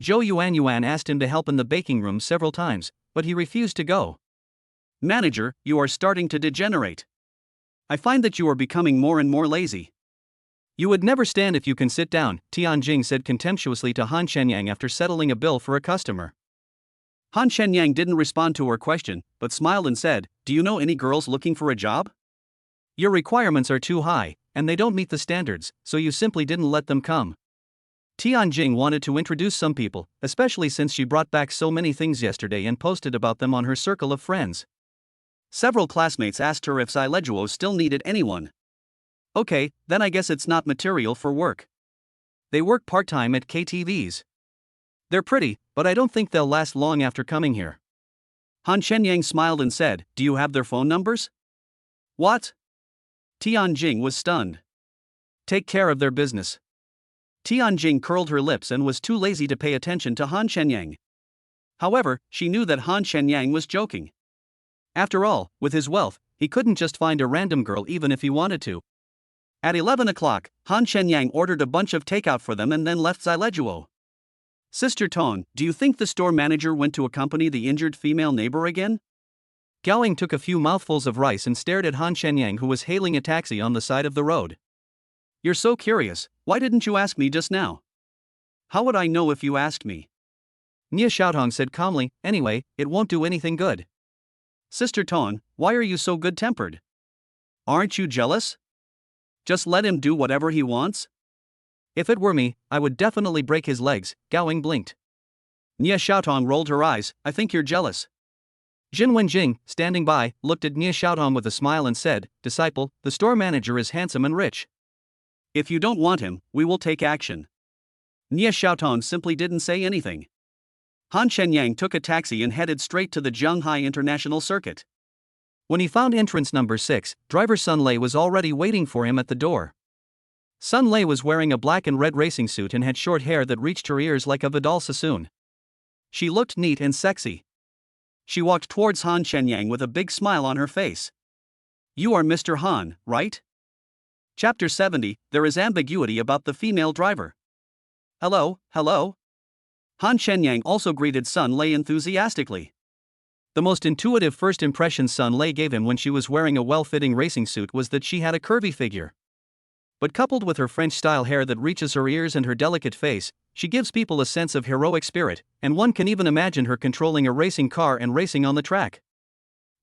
Zhou Yuan asked him to help in the baking room several times, but he refused to go. "Manager, you are starting to degenerate. I find that you are becoming more and more lazy. You would never stand if you can sit down," Tianjing said contemptuously to Han Shenyang after settling a bill for a customer. Han Shenyang didn't respond to her question, but smiled and said, "Do you know any girls looking for a job? Your requirements are too high, and they don't meet the standards, so you simply didn't let them come." Tianjing wanted to introduce some people, especially since she brought back so many things yesterday and posted about them on her circle of friends. Several classmates asked her if Xileguo still needed anyone. "Okay, then I guess it's not material for work. They work part-time at KTVs. They're pretty, but I don't think they'll last long after coming here." Han Shenyang smiled and said, "Do you have their phone numbers?" "What?" Tianjing was stunned. "Take care of their business." Tianjing curled her lips and was too lazy to pay attention to Han Shenyang. However, she knew that Han Shenyang was joking. After all, with his wealth, he couldn't just find a random girl even if he wanted to. At 11 o'clock, Han Shenyang ordered a bunch of takeout for them and then left Xilejuo. Sister Tone, do you think the store manager went to accompany the injured female neighbor again? Gowing took a few mouthfuls of rice and stared at Han Shenyang, who was hailing a taxi on the side of the road. You're so curious, why didn't you ask me just now? How would I know if you asked me? Nie Xiaotong said calmly, anyway, it won't do anything good. Sister Tone, why are you so good-tempered? Aren't you jealous? Just let him do whatever he wants? If it were me, I would definitely break his legs, Gowing blinked. Nie Xiaotong rolled her eyes, I think you're jealous. Jin Wenjing, standing by, looked at Nie Xiaotong with a smile and said, Disciple, the store manager is handsome and rich. If you don't want him, we will take action. Nie Xiaotong simply didn't say anything. Han Shenyang took a taxi and headed straight to the Zhonghai International Circuit. When he found entrance number 6, driver Sun Lei was already waiting for him at the door. Sun Lei was wearing a black and red racing suit and had short hair that reached her ears like a Vidal Sassoon. She looked neat and sexy. She walked towards Han Shenyang with a big smile on her face. You are Mr. Han, right? Chapter 70, there is ambiguity about the female driver. Hello, hello? Han Shenyang also greeted Sun Lei enthusiastically. The most intuitive first impression Sun Lei gave him when she was wearing a well-fitting racing suit was that she had a curvy figure. But coupled with her French-style hair that reaches her ears and her delicate face, she gives people a sense of heroic spirit, and one can even imagine her controlling a racing car and racing on the track.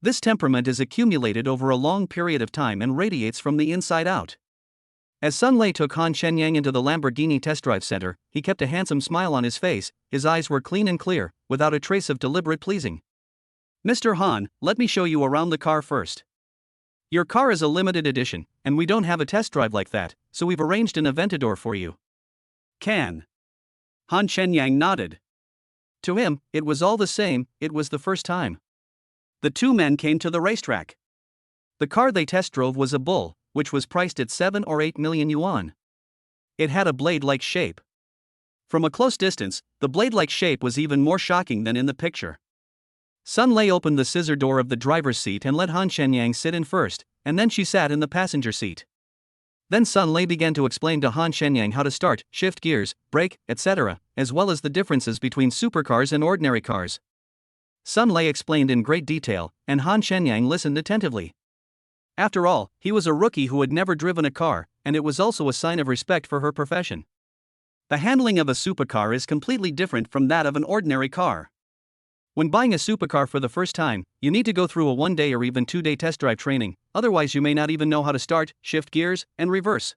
This temperament is accumulated over a long period of time and radiates from the inside out. As Sun Lei took Han Shenyang into the Lamborghini test drive center, he kept a handsome smile on his face, his eyes were clean and clear, without a trace of deliberate pleasing. Mr. Han, let me show you around the car first. Your car is a limited edition, and we don't have a test drive like that, so we've arranged an Aventador for you. Can. Han Shenyang nodded. To him, it was all the same, it was the first time. The two men came to the racetrack. The car they test drove was a Bull, which was priced at 7 or 8 million yuan. It had a blade-like shape. From a close distance, the blade-like shape was even more shocking than in the picture. Sun Lei opened the scissor door of the driver's seat and let Han Shenyang sit in first, and then she sat in the passenger seat. Then Sun Lei began to explain to Han Shenyang how to start, shift gears, brake, etc., as well as the differences between supercars and ordinary cars. Sun Lei explained in great detail, and Han Shenyang listened attentively. After all, he was a rookie who had never driven a car, and it was also a sign of respect for her profession. The handling of a supercar is completely different from that of an ordinary car. When buying a supercar for the first time, you need to go through a 1-day or even 2-day test drive training, otherwise you may not even know how to start, shift gears, and reverse.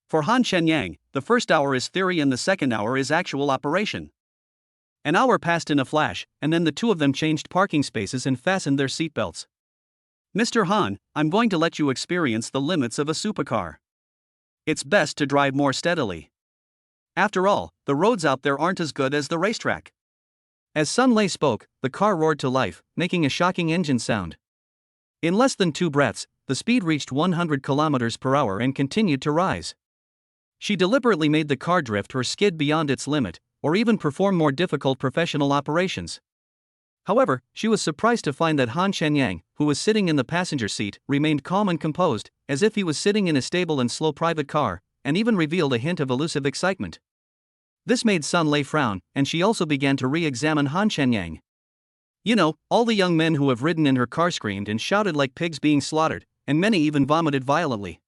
For Han Shenyang, the first hour is theory and the second hour is actual operation. An hour passed in a flash, and then the two of them changed parking spaces and fastened their seatbelts. Mr. Han, I'm going to let you experience the limits of a supercar. It's best to drive more steadily. After all, the roads out there aren't as good as the racetrack. As Sun Lei spoke, the car roared to life, making a shocking engine sound. In less than 2 breaths, the speed reached 100 km per hour and continued to rise. She deliberately made the car drift or skid beyond its limit, or even perform more difficult professional operations. However, she was surprised to find that Han Shenyang, who was sitting in the passenger seat, remained calm and composed, as if he was sitting in a stable and slow private car, and even revealed a hint of elusive excitement. This made Sun Lei frown, and she also began to re-examine Han Shenyang. You know, all the young men who have ridden in her car screamed and shouted like pigs being slaughtered, and many even vomited violently.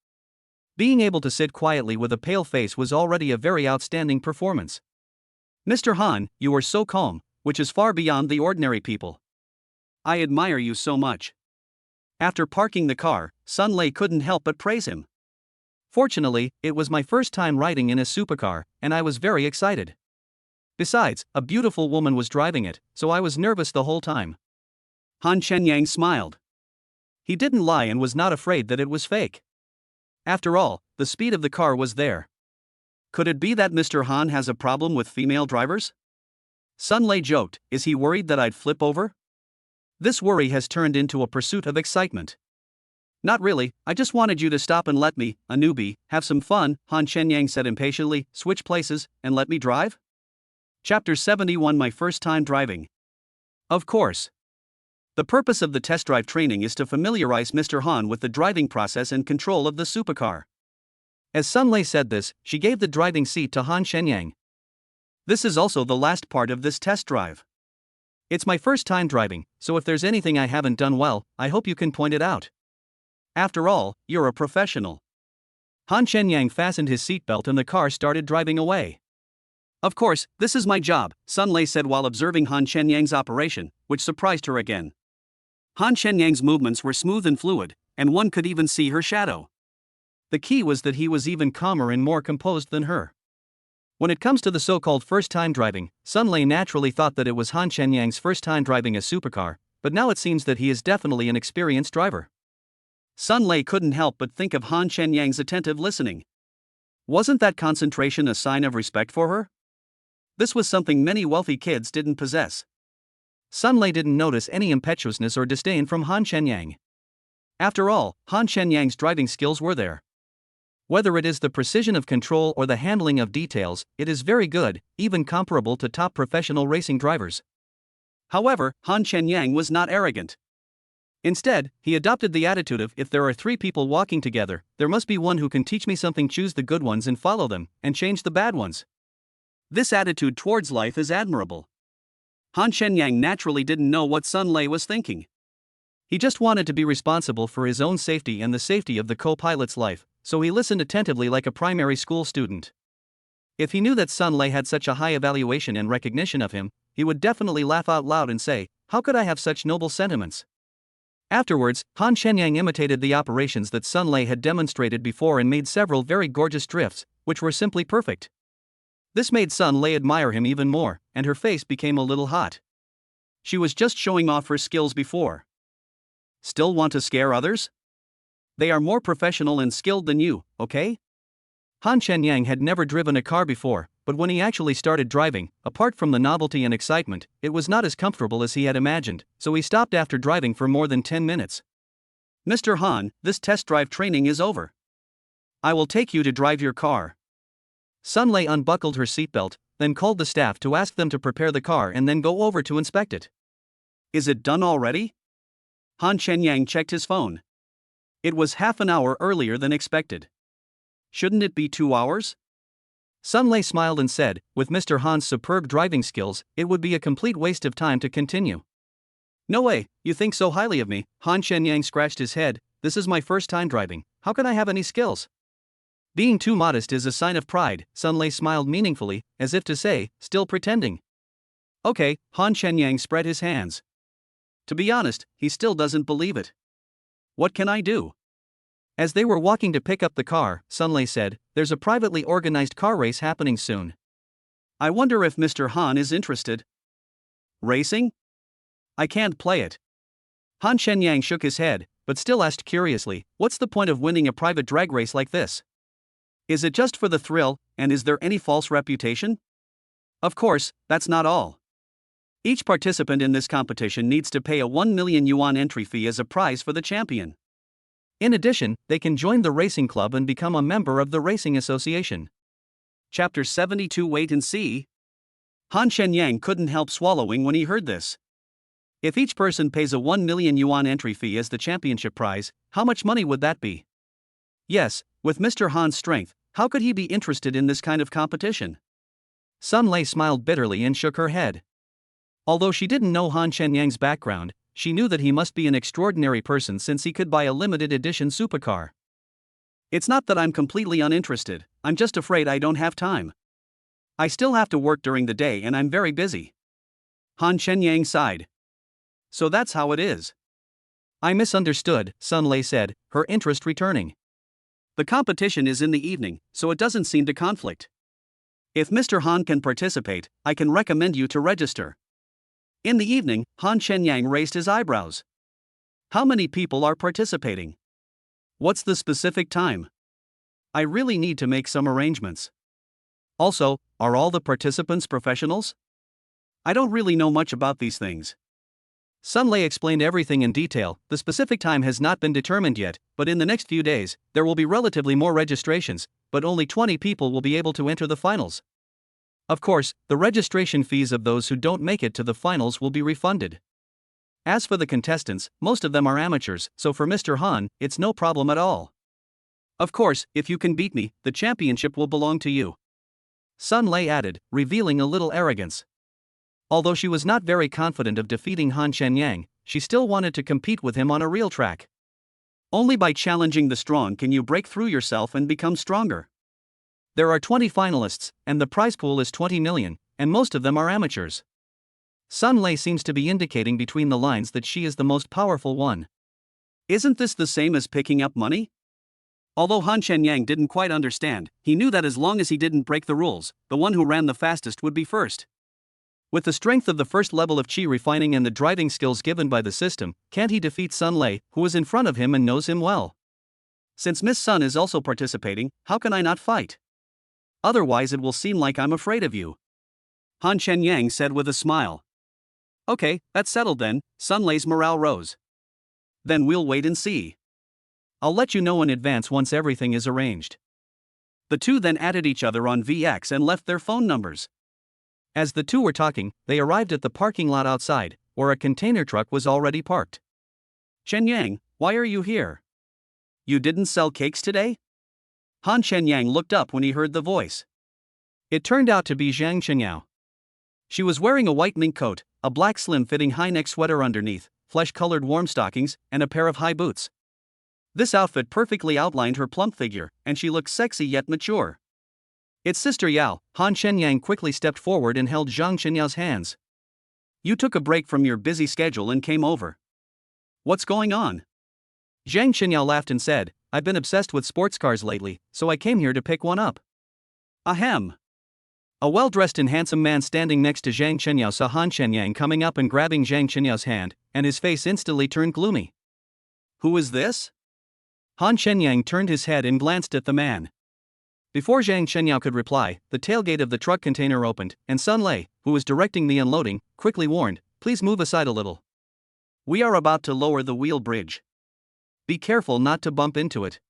Being able to sit quietly with a pale face was already a very outstanding performance. Mr. Han, you are so calm, which is far beyond the ordinary people. I admire you so much. After parking the car, Sun Lei couldn't help but praise him. Fortunately, it was my first time riding in a supercar, and I was very excited. Besides, a beautiful woman was driving it, so I was nervous the whole time. Han Shenyang smiled. He didn't lie and was not afraid that it was fake. After all, the speed of the car was there. Could it be that Mr. Han has a problem with female drivers? Sun Lei joked, is he worried that I'd flip over? This worry has turned into a pursuit of excitement. Not really, I just wanted you to stop and let me, a newbie, have some fun, Han Shenyang said impatiently, switch places, and let me drive? Chapter 71 My first time driving. Of course. The purpose of the test drive training is to familiarize Mr. Han with the driving process and control of the supercar. As Sun Lei said this, she gave the driving seat to Han Shenyang. This is also the last part of this test drive. It's my first time driving, so if there's anything I haven't done well, I hope you can point it out. After all, you're a professional. Han Shenyang fastened his seatbelt and the car started driving away. Of course, this is my job, Sun Lei said while observing Han Shenyang's operation, which surprised her again. Han Shenyang's movements were smooth and fluid, and one could even see her shadow. The key was that he was even calmer and more composed than her. When it comes to the so-called first-time driving, Sun Lei naturally thought that it was Han Shenyang's first time driving a supercar, but now it seems that he is definitely an experienced driver. Sun Lei couldn't help but think of Han Shenyang's attentive listening. Wasn't that concentration a sign of respect for her? This was something many wealthy kids didn't possess. Sun Lei didn't notice any impetuousness or disdain from Han Shenyang. After all, Han Shenyang's driving skills were there. Whether it is the precision of control or the handling of details, it is very good, even comparable to top professional racing drivers. However, Han Shenyang was not arrogant. Instead, he adopted the attitude of, if there are 3 people walking together, there must be one who can teach me something. Choose the good ones and follow them, and change the bad ones. This attitude towards life is admirable. Han Shenyang naturally didn't know what Sun Lei was thinking. He just wanted to be responsible for his own safety and the safety of the co-pilot's life, so he listened attentively like a primary school student. If he knew that Sun Lei had such a high evaluation and recognition of him, he would definitely laugh out loud and say, "How could I have such noble sentiments?" Afterwards, Han Shenyang imitated the operations that Sun Lei had demonstrated before and made several very gorgeous drifts, which were simply perfect. This made Sun Lei admire him even more, and her face became a little hot. She was just showing off her skills before. Still want to scare others? They are more professional and skilled than you, okay? Han Shenyang had never driven a car before, but when he actually started driving, apart from the novelty and excitement, it was not as comfortable as he had imagined, so he stopped after driving for more than 10 minutes. Mr. Han, this test drive training is over. I will take you to drive your car. Sun Lei unbuckled her seatbelt, then called the staff to ask them to prepare the car and then go over to inspect it. Is it done already? Han Shenyang checked his phone. It was half an hour earlier than expected. Shouldn't it be 2 hours? Sun Lei smiled and said, with Mr. Han's superb driving skills, it would be a complete waste of time to continue. No way, you think so highly of me. Han Shenyang scratched his head. This is my first time driving. How can I have any skills? Being too modest is a sign of pride, Sun Lei smiled meaningfully, as if to say, still pretending. Okay, Han Shenyang spread his hands. To be honest, he still doesn't believe it. What can I do? As they were walking to pick up the car, Sun Lei said, there's a privately organized car race happening soon. I wonder if Mr. Han is interested. Racing? I can't play it. Han Shenyang shook his head, but still asked curiously, what's the point of winning a private drag race like this? Is it just for the thrill, and is there any false reputation? Of course, that's not all. Each participant in this competition needs to pay a 1 million yuan entry fee as a prize for the champion. In addition, they can join the racing club and become a member of the racing association. Chapter 72. Wait and see. Han Shenyang couldn't help swallowing when he heard this. If each person pays a 1 million yuan entry fee as the championship prize, how much money would that be? Yes, with Mr. Han's strength, how could he be interested in this kind of competition? Sun Lei smiled bitterly and shook her head. Although she didn't know Han Shenyang's background, she knew that he must be an extraordinary person since he could buy a limited edition supercar. It's not that I'm completely uninterested, I'm just afraid I don't have time. I still have to work during the day and I'm very busy. Han Shenyang sighed. So that's how it is. I misunderstood, Sun Lei said, her interest returning. The competition is in the evening, so it doesn't seem to conflict. If Mr. Han can participate, I can recommend you to register. In the evening, Han Shenyang raised his eyebrows. How many people are participating? What's the specific time? I really need to make some arrangements. Also, are all the participants professionals? I don't really know much about these things. Sun Lei explained everything in detail. The specific time has not been determined yet, but in the next few days, there will be relatively more registrations, but only 20 people will be able to enter the finals. Of course, the registration fees of those who don't make it to the finals will be refunded. As for the contestants, most of them are amateurs, so for Mr. Han, it's no problem at all. Of course, if you can beat me, the championship will belong to you. Sun Lei added, revealing a little arrogance. Although she was not very confident of defeating Han Shenyang, she still wanted to compete with him on a real track. Only by challenging the strong can you break through yourself and become stronger. There are 20 finalists, and the prize pool is 20 million, and most of them are amateurs. Sun Lei seems to be indicating between the lines that she is the most powerful one. Isn't this the same as picking up money? Although Han Shenyang didn't quite understand, he knew that as long as he didn't break the rules, the one who ran the fastest would be first. With the strength of the first level of chi refining and the driving skills given by the system, can't he defeat Sun Lei, who is in front of him and knows him well? Since Miss Sun is also participating, how can I not fight? Otherwise it will seem like I'm afraid of you. Han Shenyang said with a smile. Okay, that's settled then. Sun Lei's morale rose. Then we'll wait and see. I'll let you know in advance once everything is arranged. The two then added each other on VX and left their phone numbers. As the two were talking, they arrived at the parking lot outside, where a container truck was already parked. Shenyang, why are you here? You didn't sell cakes today? Han Shenyang looked up when he heard the voice. It turned out to be Zhang Qinyao. She was wearing a white mink coat, a black slim-fitting high-neck sweater underneath, flesh-colored warm stockings, and a pair of high boots. This outfit perfectly outlined her plump figure, and she looked sexy yet mature. Its sister Yao, Han Shenyang quickly stepped forward and held Zhang Qinyao's hands. You took a break from your busy schedule and came over. What's going on? Zhang Qinyao laughed and said, I've been obsessed with sports cars lately, so I came here to pick one up. Ahem. A well-dressed and handsome man standing next to Zhang Qinyao saw Han Shenyang coming up and grabbing Zhang Qinyao's hand, and his face instantly turned gloomy. Who is this? Han Shenyang turned his head and glanced at the man. Before Zhang Qinyao could reply, the tailgate of the truck container opened, and Sun Lei, who was directing the unloading, quickly warned, please move aside a little. We are about to lower the wheel bridge. Be careful not to bump into it.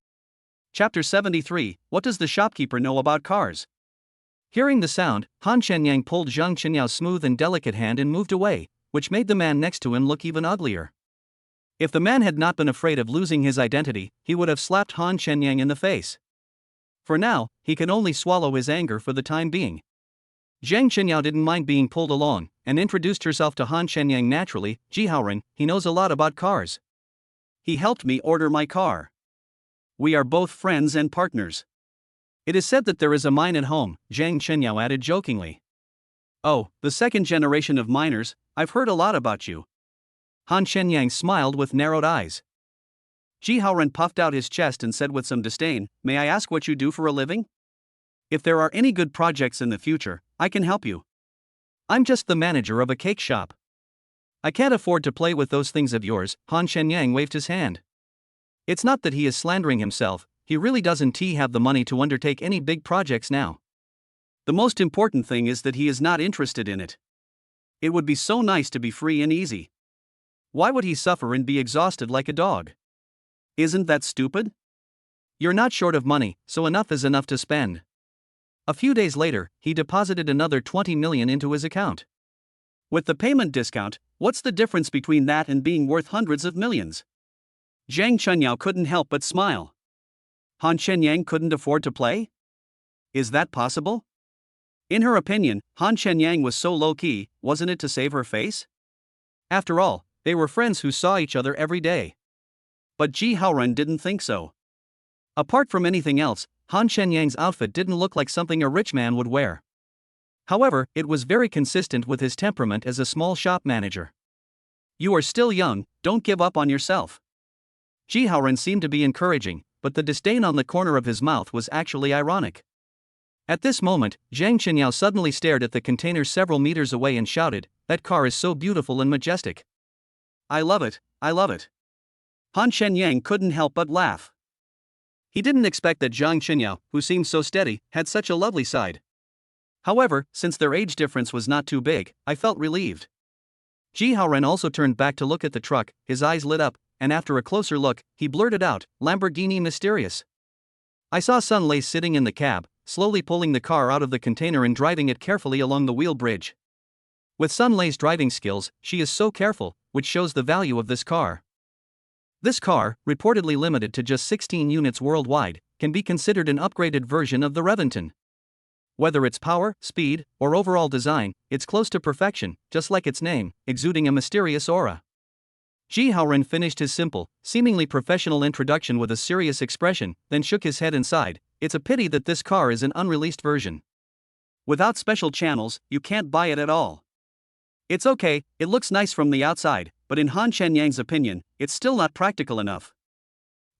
Chapter 73, What does the shopkeeper know about cars? Hearing the sound, Han Shenyang pulled Zhang Qinyao's smooth and delicate hand and moved away, which made the man next to him look even uglier. If the man had not been afraid of losing his identity, he would have slapped Han Shenyang in the face. For now, he can only swallow his anger for the time being. Zhang Qinyao didn't mind being pulled along, and introduced herself to Han Shenyang naturally. Jihaoren, he knows a lot about cars. He helped me order my car. We are both friends and partners. It is said that there is a mine at home, Zhang Qinyao added jokingly. Oh, the second generation of miners, I've heard a lot about you. Han Shenyang smiled with narrowed eyes. Jihaoren puffed out his chest and said with some disdain, May I ask what you do for a living? If there are any good projects in the future, I can help you. I'm just the manager of a cake shop. I can't afford to play with those things of yours. Han Shenyang waved his hand. It's not that he is slandering himself, he really doesn't have the money to undertake any big projects now. The most important thing is that he is not interested in it. It would be so nice to be free and easy. Why would he suffer and be exhausted like a dog? Isn't that stupid? You're not short of money, so enough is enough to spend. A few days later, he deposited another 20 million into his account. With the payment discount, what's the difference between that and being worth hundreds of millions? Zhang Qinyao couldn't help but smile. Han Shenyang couldn't afford to play? Is that possible? In her opinion, Han Shenyang was so low-key, wasn't it to save her face? After all, they were friends who saw each other every day. But Jihaoren didn't think so. Apart from anything else, Han Shenyang's outfit didn't look like something a rich man would wear. However, it was very consistent with his temperament as a small shop manager. You are still young, don't give up on yourself. Jihaoren seemed to be encouraging, but the disdain on the corner of his mouth was actually ironic. At this moment, Zhang Qinyao suddenly stared at the container several meters away and shouted, That car is so beautiful and majestic. I love it, I love it. Han Shenyang couldn't help but laugh. He didn't expect that Zhang Qinyao, who seemed so steady, had such a lovely side. However, since their age difference was not too big, I felt relieved. Jihaoren also turned back to look at the truck, his eyes lit up, and after a closer look, he blurted out, Lamborghini Mysterious. I saw Sun Lei sitting in the cab, slowly pulling the car out of the container and driving it carefully along the wheel bridge. With Sun Lei's driving skills, she is so careful, which shows the value of this car. This car, reportedly limited to just 16 units worldwide, can be considered an upgraded version of the Reventon. Whether it's power, speed, or overall design, it's close to perfection, just like its name, exuding a mysterious aura. Ji Haoren finished his simple, seemingly professional introduction with a serious expression, then shook his head and sighed. It's a pity that this car is an unreleased version. Without special channels, you can't buy it at all. It's okay, it looks nice from the outside, but in Han Shenyang's opinion, it's still not practical enough.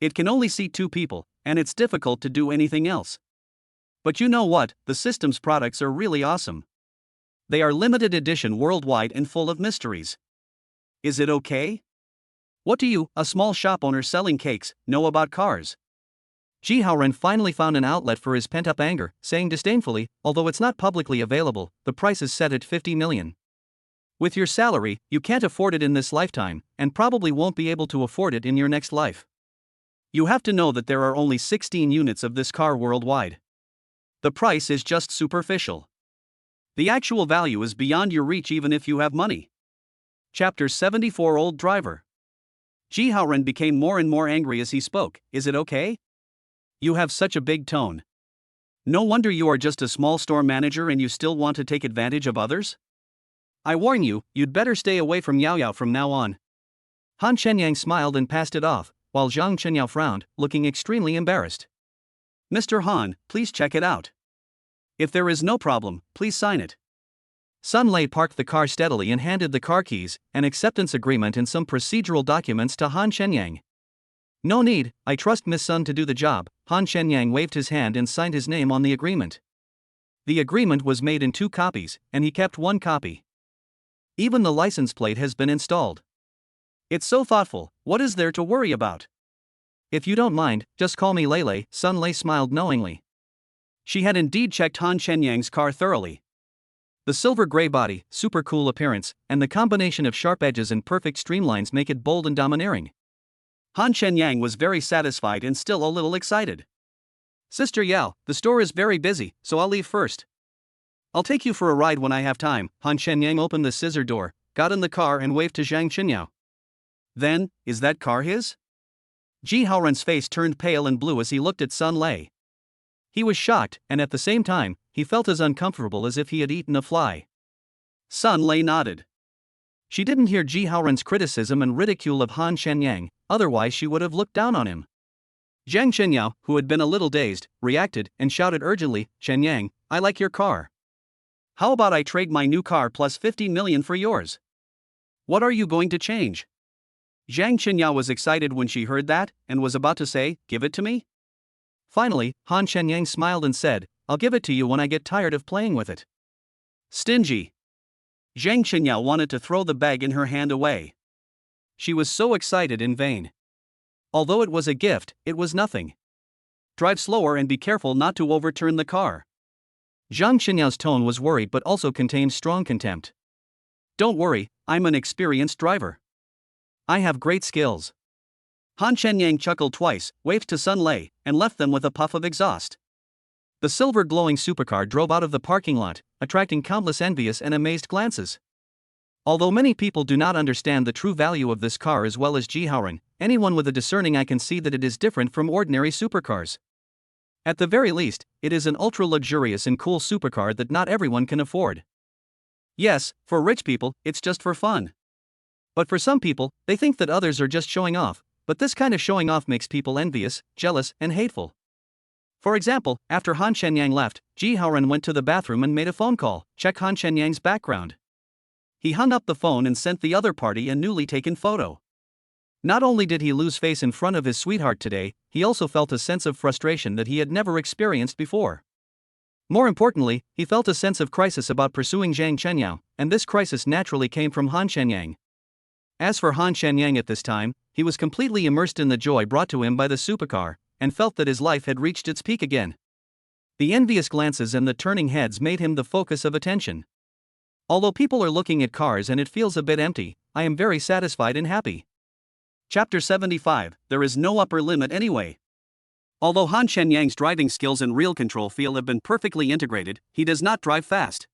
It can only seat 2 people, and it's difficult to do anything else. But you know what, the system's products are really awesome. They are limited edition worldwide and full of mysteries. Is it okay? What do you, a small shop owner selling cakes, know about cars? Ji Haoren finally found an outlet for his pent-up anger, saying disdainfully, although it's not publicly available, the price is set at 50 million. With your salary, you can't afford it in this lifetime, and probably won't be able to afford it in your next life. You have to know that there are only 16 units of this car worldwide. The price is just superficial. The actual value is beyond your reach even if you have money. Chapter 74 Old Driver. Ji Haoren became more and more angry as he spoke. Is it okay? You have such a big tone. No wonder you are just a small store manager and you still want to take advantage of others? I warn you, you'd better stay away from Yao Yao from now on. Han Shenyang smiled and passed it off, while Zhang Qinyao frowned, looking extremely embarrassed. Mr. Han, please check it out. If there is no problem, please sign it. Sun Lei parked the car steadily and handed the car keys, an acceptance agreement and some procedural documents to Han Shenyang. No need, I trust Miss Sun to do the job. Han Shenyang waved his hand and signed his name on the agreement. The agreement was made in 2 copies, and he kept 1 copy. Even the license plate has been installed. It's so thoughtful, what is there to worry about? If you don't mind, just call me Lele, Sun Lei smiled knowingly. She had indeed checked Han Shenyang's car thoroughly. The silver gray body, super cool appearance, and the combination of sharp edges and perfect streamlines make it bold and domineering. Han Shenyang was very satisfied and still a little excited. Sister Yao, the store is very busy, so I'll leave first. I'll take you for a ride when I have time. Han Shenyang opened the scissor door, got in the car and waved to Zhang Qinyao. Then, is that car his? Ji Haoren's face turned pale and blue as he looked at Sun Lei. He was shocked, and at the same time, he felt as uncomfortable as if he had eaten a fly. Sun Lei nodded. She didn't hear Ji Haoren's criticism and ridicule of Han Shenyang, otherwise she would have looked down on him. Zhang Qinyao, who had been a little dazed, reacted and shouted urgently, Shenyang, I like your car. How about I trade my new car plus 50 million for yours? What are you going to change? Zhang Qinyao was excited when she heard that, and was about to say, give it to me? Finally, Han Shenyang smiled and said, I'll give it to you when I get tired of playing with it. Stingy. Zhang Qinyao wanted to throw the bag in her hand away. She was so excited in vain. Although it was a gift, it was nothing. Drive slower and be careful not to overturn the car. Zhang Xinyao's tone was worried but also contained strong contempt. Don't worry, I'm an experienced driver. I have great skills. Han Shenyang chuckled twice, waved to Sun Lei, and left them with a puff of exhaust. The silver glowing supercar drove out of the parking lot, attracting countless envious and amazed glances. Although many people do not understand the true value of this car as well as Ji Haoren, anyone with a discerning eye can see that it is different from ordinary supercars. At the very least, it is an ultra-luxurious and cool supercar that not everyone can afford. Yes, for rich people, it's just for fun. But for some people, they think that others are just showing off, but this kind of showing off makes people envious, jealous, and hateful. For example, after Han Shenyang left, Ji Haoren went to the bathroom and made a phone call, check Han Shenyang's background. He hung up the phone and sent the other party a newly taken photo. Not only did he lose face in front of his sweetheart today, he also felt a sense of frustration that he had never experienced before. More importantly, he felt a sense of crisis about pursuing Zhang Qinyao, and this crisis naturally came from Han Shenyang. As for Han Shenyang at this time, he was completely immersed in the joy brought to him by the supercar, and felt that his life had reached its peak again. The envious glances and the turning heads made him the focus of attention. Although people are looking at cars and it feels a bit empty, I am very satisfied and happy. Chapter 75, There is no upper limit anyway. Although Han Shenyang's driving skills and real control feel have been perfectly integrated, he does not drive fast.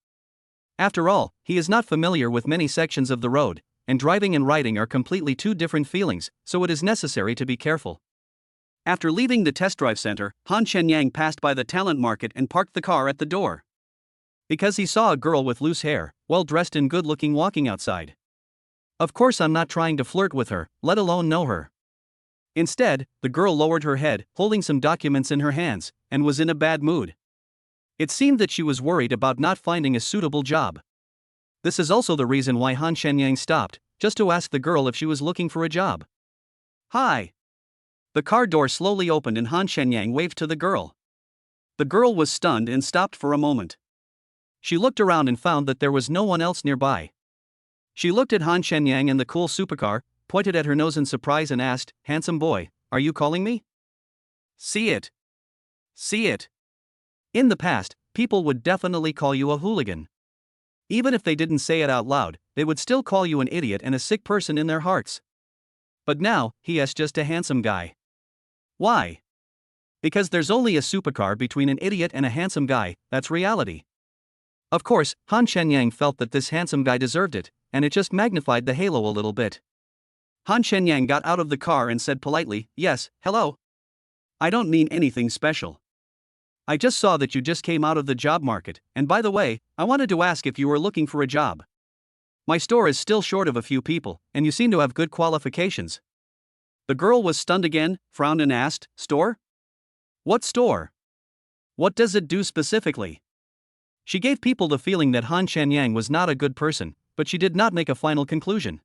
After all, he is not familiar with many sections of the road, and driving and riding are completely two different feelings, so it is necessary to be careful. After leaving the test drive center, Han Shenyang passed by the talent market and parked the car at the door. Because he saw a girl with loose hair, well dressed and good looking walking outside. Of course, I'm not trying to flirt with her, let alone know her. Instead, the girl lowered her head, holding some documents in her hands, and was in a bad mood. It seemed that she was worried about not finding a suitable job. This is also the reason why Han Shenyang stopped, just to ask the girl if she was looking for a job. Hi. The car door slowly opened and Han Shenyang waved to the girl. The girl was stunned and stopped for a moment. She looked around and found that there was no one else nearby. She looked at Han Shenyang and the cool supercar, pointed at her nose in surprise and asked, "Handsome boy, are you calling me?" See it. See it. In the past, people would definitely call you a hooligan. Even if they didn't say it out loud, they would still call you an idiot and a sick person in their hearts. But now, he is just a handsome guy. Why? Because there's only a supercar between an idiot and a handsome guy, that's reality. Of course, Han Shenyang felt that this handsome guy deserved it, and it just magnified the halo a little bit. Han Shenyang got out of the car and said politely, "Yes, hello. I don't mean anything special. I just saw that you just came out of the job market, and by the way, I wanted to ask if you were looking for a job. My store is still short of a few people, and you seem to have good qualifications." The girl was stunned again, frowned and asked, "Store? What store? What does it do specifically?" She gave people the feeling that Han Shenyang was not a good person, but she did not make a final conclusion.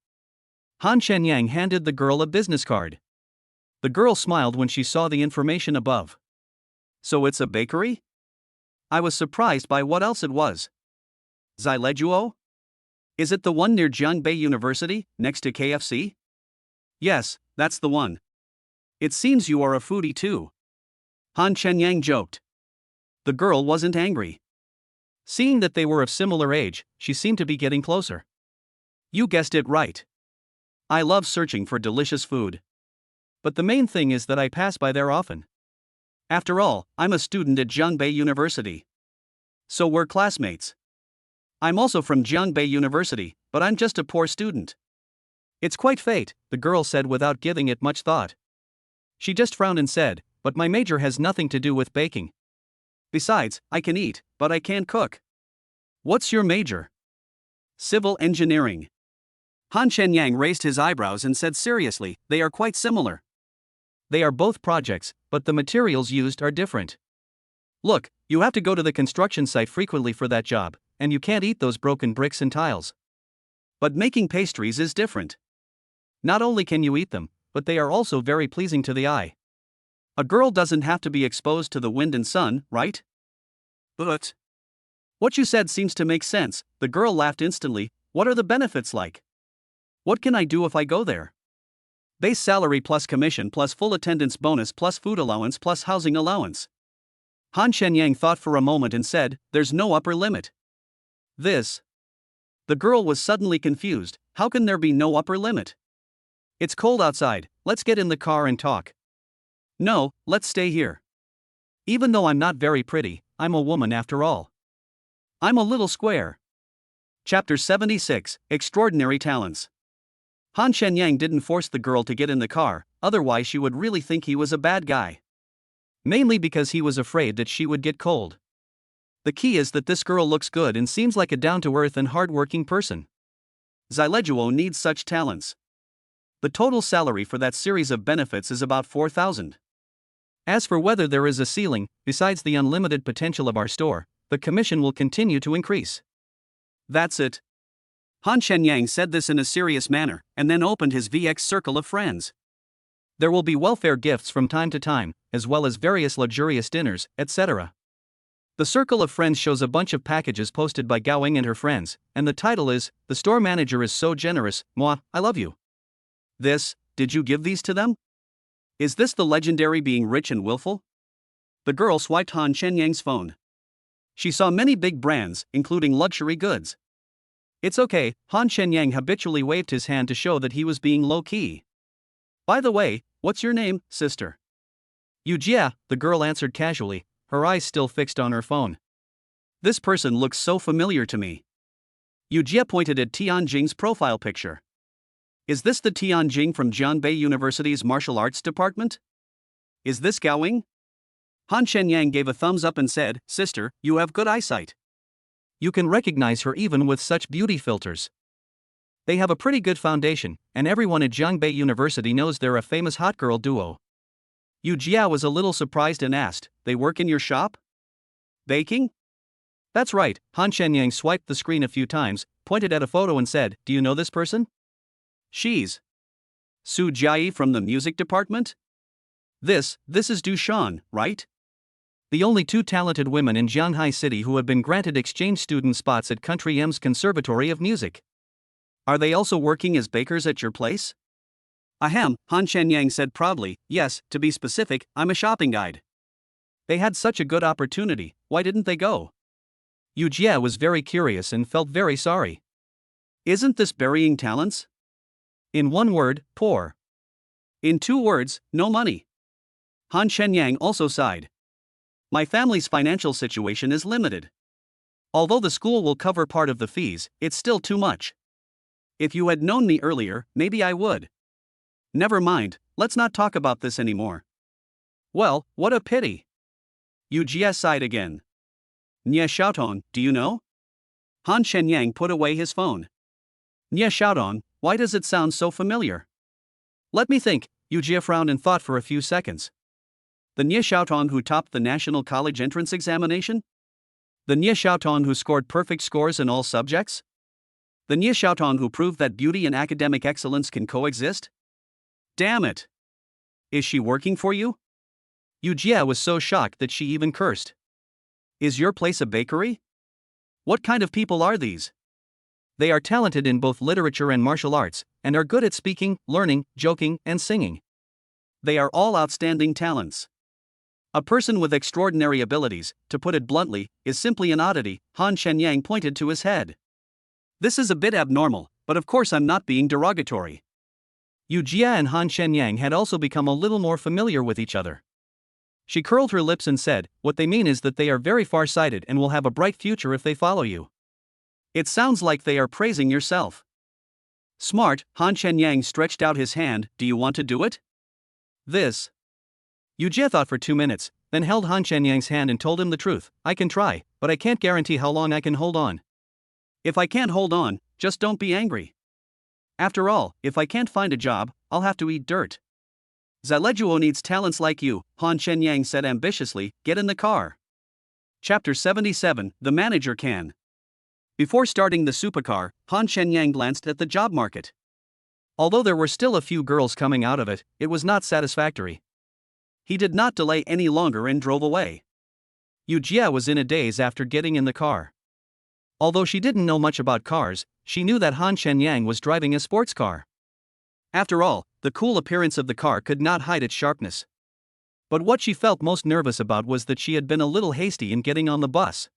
Han Shenyang handed the girl a business card. The girl smiled when she saw the information above. "So it's a bakery?" I was surprised by what else it was. Zileguo? Is it the one near Jiangbei University, next to KFC? Yes, that's the one. It seems you are a foodie too. Han Shenyang joked. The girl wasn't angry. Seeing that they were of similar age, she seemed to be getting closer. You guessed it right. I love searching for delicious food. But the main thing is that I pass by there often. After all, I'm a student at Jiangbei University. So we're classmates. I'm also from Jiangbei University, but I'm just a poor student. It's quite fate, the girl said without giving it much thought. She just frowned and said, "But my major has nothing to do with baking. Besides, I can eat, but I can't cook." What's your major? Civil engineering. Han Shenyang raised his eyebrows and said seriously, "They are quite similar." They are both projects, but the materials used are different. Look, you have to go to the construction site frequently for that job, and you can't eat those broken bricks and tiles. But making pastries is different. Not only can you eat them, but they are also very pleasing to the eye. A girl doesn't have to be exposed to the wind and sun, right? But what you said seems to make sense. The girl laughed instantly. What are the benefits like? What can I do if I go there? Base salary plus commission plus full attendance bonus plus food allowance plus housing allowance. Han Shenyang thought for a moment and said, "There's no upper limit." The girl was suddenly confused. How can there be no upper limit? It's cold outside, let's get in the car and talk. No, let's stay here. Even though I'm not very pretty, I'm a woman after all. I'm a little square. Chapter 76, Extraordinary Talents. Han Shenyang didn't force the girl to get in the car, otherwise she would really think he was a bad guy. Mainly because he was afraid that she would get cold. The key is that this girl looks good and seems like a down-to-earth and hard-working person. Zileguo needs such talents. The total salary for that series of benefits is about 4,000. As for whether there is a ceiling, besides the unlimited potential of our store, the commission will continue to increase. That's it. Han Shenyang said this in a serious manner, and then opened his VX circle of friends. There will be welfare gifts from time to time, as well as various luxurious dinners, etc. The circle of friends shows a bunch of packages posted by Gaoing and her friends, and the title is, "The store manager is so generous, moi, I love you." Did you give these to them? Is this the legendary being rich and willful? The girl swiped Han Shenyang's phone. She saw many big brands, including luxury goods. It's okay, Han Shenyang habitually waved his hand to show that he was being low-key. By the way, what's your name, sister? Yu Jia, the girl answered casually, her eyes still fixed on her phone. This person looks so familiar to me. Yu Jia pointed at Tianjing's profile picture. Is this the Tianjing from Jianbei University's martial arts department? Is this Gao Wing? Han Shenyang gave a thumbs up and said, Sister, you have good eyesight. You can recognize her even with such beauty filters. They have a pretty good foundation, and everyone at Jianbei University knows they're a famous hot girl duo. Yu Jia was a little surprised and asked, They work in your shop? Baking? That's right. Han Shenyang swiped the screen a few times, pointed at a photo and said, Do you know this person? She's Su Jiayi from the music department? This is Du Shan, right? The only two talented women in Jianghai City who have been granted exchange student spots at Country M's Conservatory of Music. Are they also working as bakers at your place? Ahem, Han Shenyang said proudly, yes, to be specific, I'm a shopping guide. They had such a good opportunity, why didn't they go? Yu Jia was very curious and felt very sorry. Isn't this burying talents? In one word, poor. In two words, no money. Han Shenyang also sighed. My family's financial situation is limited. Although the school will cover part of the fees, it's still too much. If you had known me earlier, maybe I would. Never mind, let's not talk about this anymore. Well, what a pity. Yu Jia sighed again. Nye Xiaotong, do you know? Han Shenyang put away his phone. Nye Xiaotong, why does it sound so familiar? Let me think. Yu Jia frowned and thought for a few seconds. The Nye Xiaotong who topped the national college entrance examination? The Nye Xiaotong who scored perfect scores in all subjects? The Nye Xiaotong who proved that beauty and academic excellence can coexist? Damn it! Is she working for you? Yu Jia was so shocked that she even cursed. Is your place a bakery? What kind of people are these? They are talented in both literature and martial arts, and are good at speaking, learning, joking, and singing. They are all outstanding talents. A person with extraordinary abilities, to put it bluntly, is simply an oddity. Han Shenyang pointed to his head. This is a bit abnormal, but of course I'm not being derogatory. Yu Jia and Han Shenyang had also become a little more familiar with each other. She curled her lips and said, What they mean is that they are very far-sighted and will have a bright future if they follow you. It sounds like they are praising yourself. Smart, Han Shenyang stretched out his hand, do you want to do it? This. Yu Jia thought for 2 minutes, then held Han Shenyang's hand and told him the truth, I can try, but I can't guarantee how long I can hold on. If I can't hold on, just don't be angry. After all, if I can't find a job, I'll have to eat dirt. Zailejuo needs talents like you, Han Shenyang said ambitiously, get in the car. Chapter 77, The Manager Can. Before starting the Supercar, Han Shenyang glanced at the job market. Although there were still a few girls coming out of it, it was not satisfactory. He did not delay any longer and drove away. Yu Jia was in a daze after getting in the car. Although she didn't know much about cars, she knew that Han Shenyang was driving a sports car. After all, the cool appearance of the car could not hide its sharpness. But what she felt most nervous about was that she had been a little hasty in getting on the bus.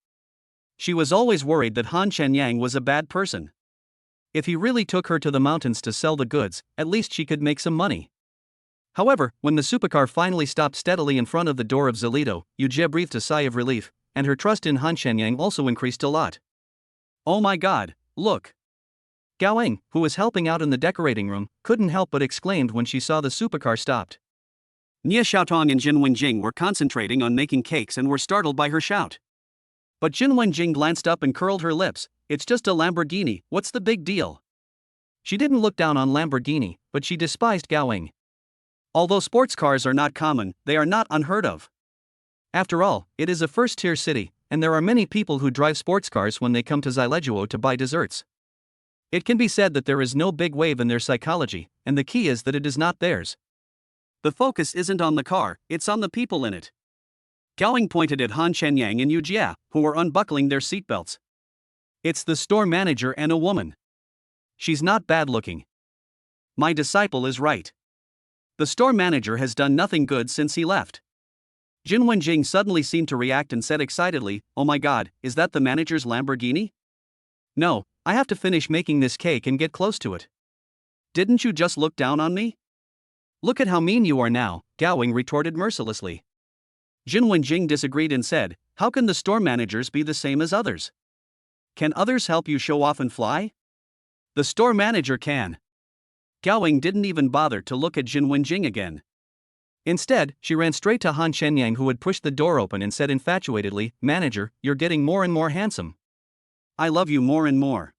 She was always worried that Han Shenyang was a bad person. If he really took her to the mountains to sell the goods, at least she could make some money. However, when the supercar finally stopped steadily in front of the door of Zalito, Yu Jia breathed a sigh of relief, and her trust in Han Shenyang also increased a lot. Oh my god, look! Gao Eng, who was helping out in the decorating room, couldn't help but exclaimed when she saw the supercar stopped. Nye Xiaotong and Jin Wenjing were concentrating on making cakes and were startled by her shout. But Jin Wenjing glanced up and curled her lips, it's just a Lamborghini, what's the big deal? She didn't look down on Lamborghini, but she despised Gao Eng. Although sports cars are not common, they are not unheard of. After all, it is a first-tier city, and there are many people who drive sports cars when they come to Zailejuo to buy desserts. It can be said that there is no big wave in their psychology, and the key is that it is not theirs. The focus isn't on the car, it's on the people in it. Gao Eng pointed at Han Shenyang and Yu Jia, who were unbuckling their seatbelts. It's the store manager and a woman. She's not bad-looking. My disciple is right. The store manager has done nothing good since he left. Jin Wenjing suddenly seemed to react and said excitedly, oh my god, is that the manager's Lamborghini? No, I have to finish making this cake and get close to it. Didn't you just look down on me? Look at how mean you are now, Gowing retorted mercilessly. Jin Wenjing disagreed and said, how can the store managers be the same as others? Can others help you show off and fly? The store manager can. Gowing didn't even bother to look at Jin Wenjing again. Instead, she ran straight to Han Shenyang, who had pushed the door open, and said infatuatedly, Manager, you're getting more and more handsome. I love you more and more.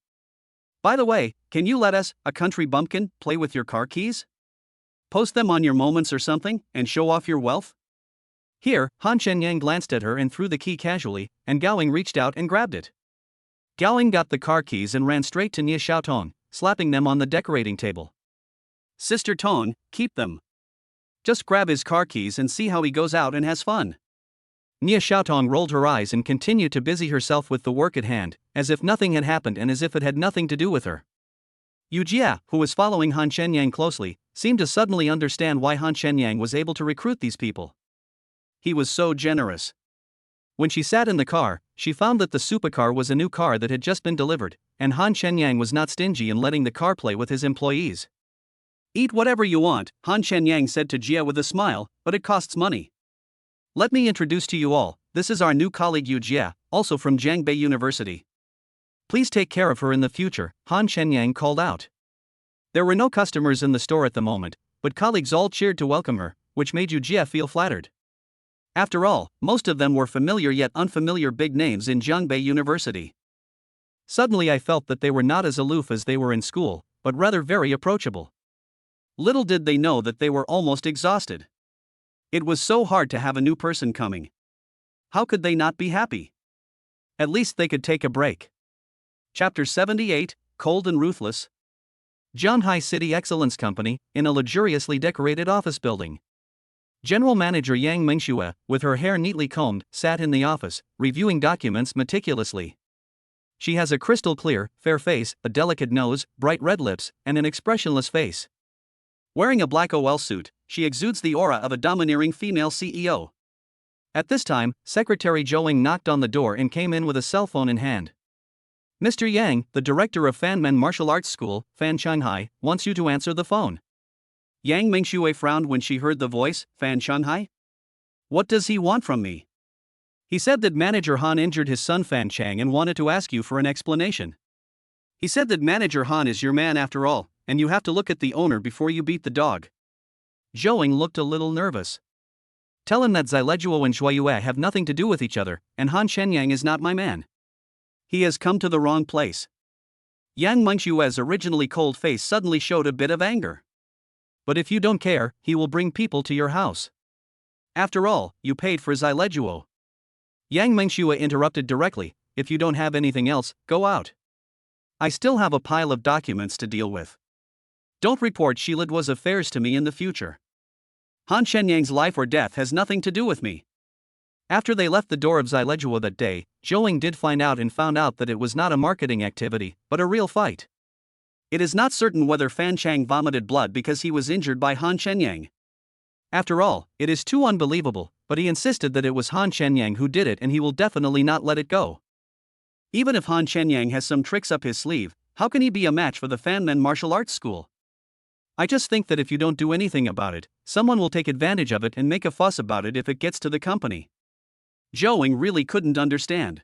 By the way, can you let us, a country bumpkin, play with your car keys? Post them on your moments or something, and show off your wealth? Here, Han Shenyang glanced at her and threw the key casually, and Gowing reached out and grabbed it. Gowing got the car keys and ran straight to Nie Xiaotong, slapping them on the decorating table. Sister Tong, keep them. Just grab his car keys and see how he goes out and has fun. Nie Xiaotong rolled her eyes and continued to busy herself with the work at hand, as if nothing had happened and as if it had nothing to do with her. Yu Jia, who was following Han Shenyang closely, seemed to suddenly understand why Han Shenyang was able to recruit these people. He was so generous. When she sat in the car, she found that the Supercar was a new car that had just been delivered, and Han Shenyang was not stingy in letting the car play with his employees. Eat whatever you want, Han Shenyang said to Jia with a smile, but it costs money. Let me introduce to you all, this is our new colleague Yu Jia, also from Jiangbei University. Please take care of her in the future, Han Shenyang called out. There were no customers in the store at the moment, but colleagues all cheered to welcome her, which made Yu Jia feel flattered. After all, most of them were familiar yet unfamiliar big names in Jiangbei University. Suddenly I felt that they were not as aloof as they were in school, but rather very approachable. Little did they know that they were almost exhausted. It was so hard to have a new person coming. How could they not be happy? At least they could take a break. Chapter 78, Cold and Ruthless. Zhanghai City Excellence Company, in a luxuriously decorated office building. General Manager Yang Mengxue, with her hair neatly combed, sat in the office, reviewing documents meticulously. She has a crystal clear, fair face, a delicate nose, bright red lips, and an expressionless face. Wearing a black OL suit, she exudes the aura of a domineering female CEO. At this time, Secretary Zhou Ying knocked on the door and came in with a cell phone in hand. Mr. Yang, the director of Fanmen Martial Arts School, Fan Shanghai, wants you to answer the phone. Yang Mengxue frowned when she heard the voice, Fan Shanghai? What does he want from me? He said that Manager Han injured his son Fan Chang and wanted to ask you for an explanation. He said that Manager Han is your man after all, and you have to look at the owner before you beat the dog. Zhou Ying looked a little nervous. Tell him that Zileguo and Zhuayue have nothing to do with each other, and Han Shenyang is not my man. He has come to the wrong place. Yang Mengshue's originally cold face suddenly showed a bit of anger. But if you don't care, he will bring people to your house. After all, you paid for Zileguo. Yang Mengxue interrupted directly, if you don't have anything else, go out. I still have a pile of documents to deal with. Don't report Shiladwa's affairs to me in the future. Han Shenyang's life or death has nothing to do with me. After they left the door of Zileguo that day, Zhou Ying did find out that it was not a marketing activity, but a real fight. It is not certain whether Fan Chang vomited blood because he was injured by Han Shenyang. After all, it is too unbelievable, but he insisted that it was Han Shenyang who did it and he will definitely not let it go. Even if Han Shenyang has some tricks up his sleeve, how can he be a match for the Fanmen Martial Arts School? I just think that if you don't do anything about it, someone will take advantage of it and make a fuss about it if it gets to the company. Zhou Ying really couldn't understand.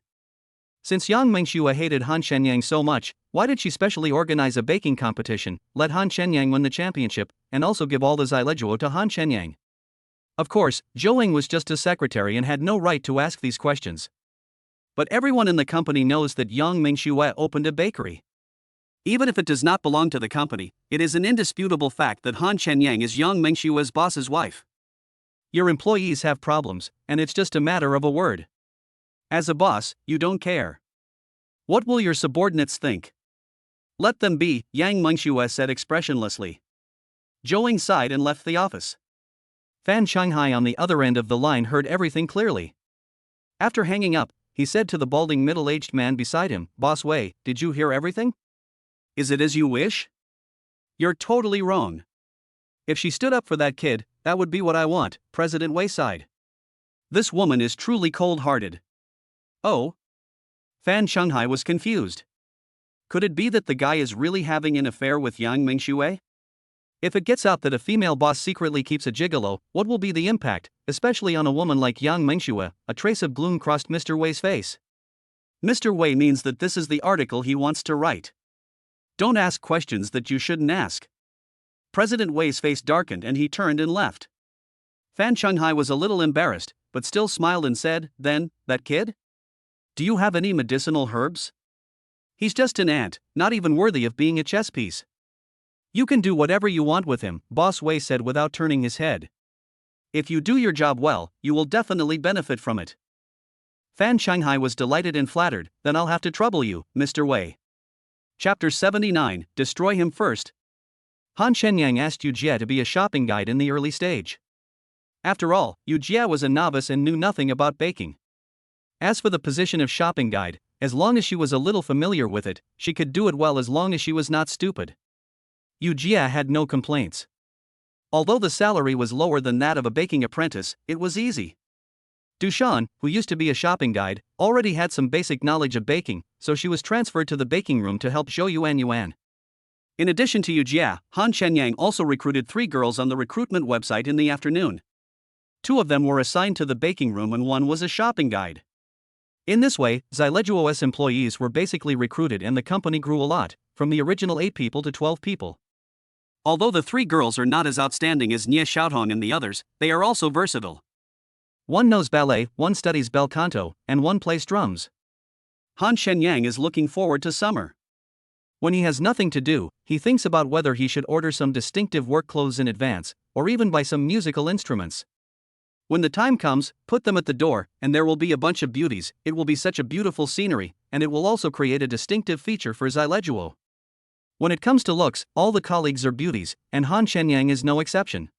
Since Yang Mengxue hated Han Shenyang so much, why did she specially organize a baking competition, let Han Shenyang win the championship, and also give all the Zileguo to Han Shenyang? Of course, Zhou Ying was just a secretary and had no right to ask these questions. But everyone in the company knows that Yang Mengxue opened a bakery. Even if it does not belong to the company, it is an indisputable fact that Han Shenyang is Yang Mengshue's boss's wife. Your employees have problems, and it's just a matter of a word. As a boss, you don't care. What will your subordinates think? Let them be, Yang Mengxue said expressionlessly. Zhou Ying sighed and left the office. Fan Shanghai on the other end of the line heard everything clearly. After hanging up, he said to the balding middle-aged man beside him, Boss Wei, did you hear everything? Is it as you wish? You're totally wrong. If she stood up for that kid, that would be what I want, President Wei sighed. This woman is truly cold-hearted. Oh? Fan Shanghai was confused. Could it be that the guy is really having an affair with Yang Mengxue? If it gets out that a female boss secretly keeps a gigolo, what will be the impact, especially on a woman like Yang Mengxue? A trace of gloom crossed Mr. Wei's face. Mr. Wei means that this is the article he wants to write. Don't ask questions that you shouldn't ask. President Wei's face darkened and he turned and left. Fan Shanghai was a little embarrassed, but still smiled and said, "Then, that kid? Do you have any medicinal herbs? He's just an ant, not even worthy of being a chess piece." "You can do whatever you want with him," Boss Wei said without turning his head. "If you do your job well, you will definitely benefit from it." Fan Shanghai was delighted and flattered. "Then I'll have to trouble you, Mr. Wei." Chapter 79, Destroy Him First. Han Shenyang asked Yu Jie to be a shopping guide in the early stage. After all, Yu Jie was a novice and knew nothing about baking. As for the position of shopping guide, as long as she was a little familiar with it, she could do it well as long as she was not stupid. Yu Jie had no complaints. Although the salary was lower than that of a baking apprentice, it was easy. Dushan, who used to be a shopping guide, already had some basic knowledge of baking, so she was transferred to the baking room to help Zhou Yuan. In addition to Yu Jie, Han Shenyang also recruited 3 girls on the recruitment website in the afternoon. 2 of them were assigned to the baking room and 1 was a shopping guide. In this way, Xilejuo's employees were basically recruited and the company grew a lot, from the original 8 people to 12 people. Although the 3 girls are not as outstanding as Nie Xiaotong and the others, they are also versatile. 1 knows ballet, 1 studies bel canto, and 1 plays drums. Han Shenyang is looking forward to summer. When he has nothing to do, he thinks about whether he should order some distinctive work clothes in advance, or even buy some musical instruments. When the time comes, put them at the door, and there will be a bunch of beauties. It will be such a beautiful scenery, and it will also create a distinctive feature for Xilejuo. When it comes to looks, all the colleagues are beauties, and Han Shenyang is no exception.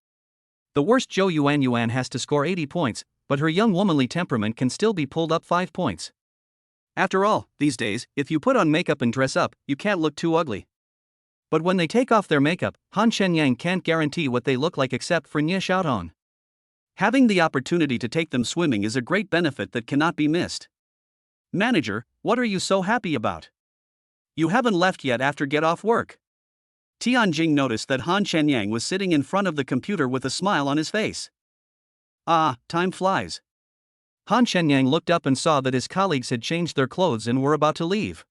The worst Zhou Yuan has to score 80 points, but her young womanly temperament can still be pulled up 5 points. After all, these days, if you put on makeup and dress up, you can't look too ugly. But when they take off their makeup, Han Shenyang can't guarantee what they look like except for Nie Xiaotong. Having the opportunity to take them swimming is a great benefit that cannot be missed. Manager, what are you so happy about? You haven't left yet after get off work. Tianjing noticed that Han Shenyang was sitting in front of the computer with a smile on his face. Ah, time flies. Han Shenyang looked up and saw that his colleagues had changed their clothes and were about to leave.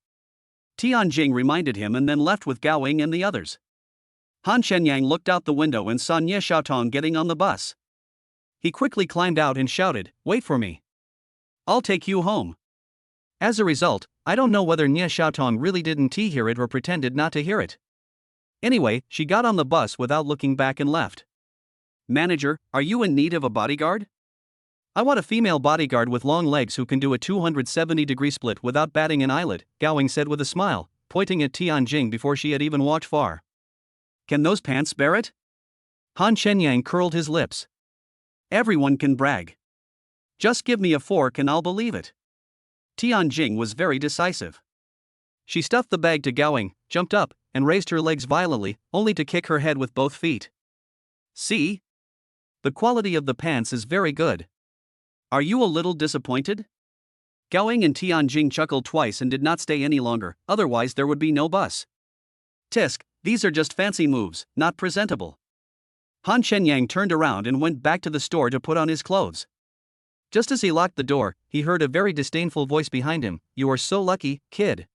Tianjing reminded him and then left with Gao Ying and the others. Han Shenyang looked out the window and saw Nie Xiaotong getting on the bus. He quickly climbed out and shouted, "Wait for me. I'll take you home." As a result, I don't know whether Nie Xiaotong really didn't hear it or pretended not to hear it. Anyway, she got on the bus without looking back and left. Manager, are you in need of a bodyguard? I want a female bodyguard with long legs who can do a 270-degree split without batting an eyelid, Gao Ying said with a smile, pointing at Tianjing before she had even walked far. Can those pants bear it? Han Shenyang curled his lips. Everyone can brag. Just give me a fork and I'll believe it. Tianjing was very decisive. She stuffed the bag to Gao Ying, jumped up, and raised her legs violently, only to kick her head with both feet. See? The quality of the pants is very good. Are you a little disappointed? Gao Ying and Tianjing chuckled twice and did not stay any longer, otherwise there would be no bus. Tisk, these are just fancy moves, not presentable. Han Shenyang turned around and went back to the store to put on his clothes. Just as he locked the door, he heard a very disdainful voice behind him, "You are so lucky, kid.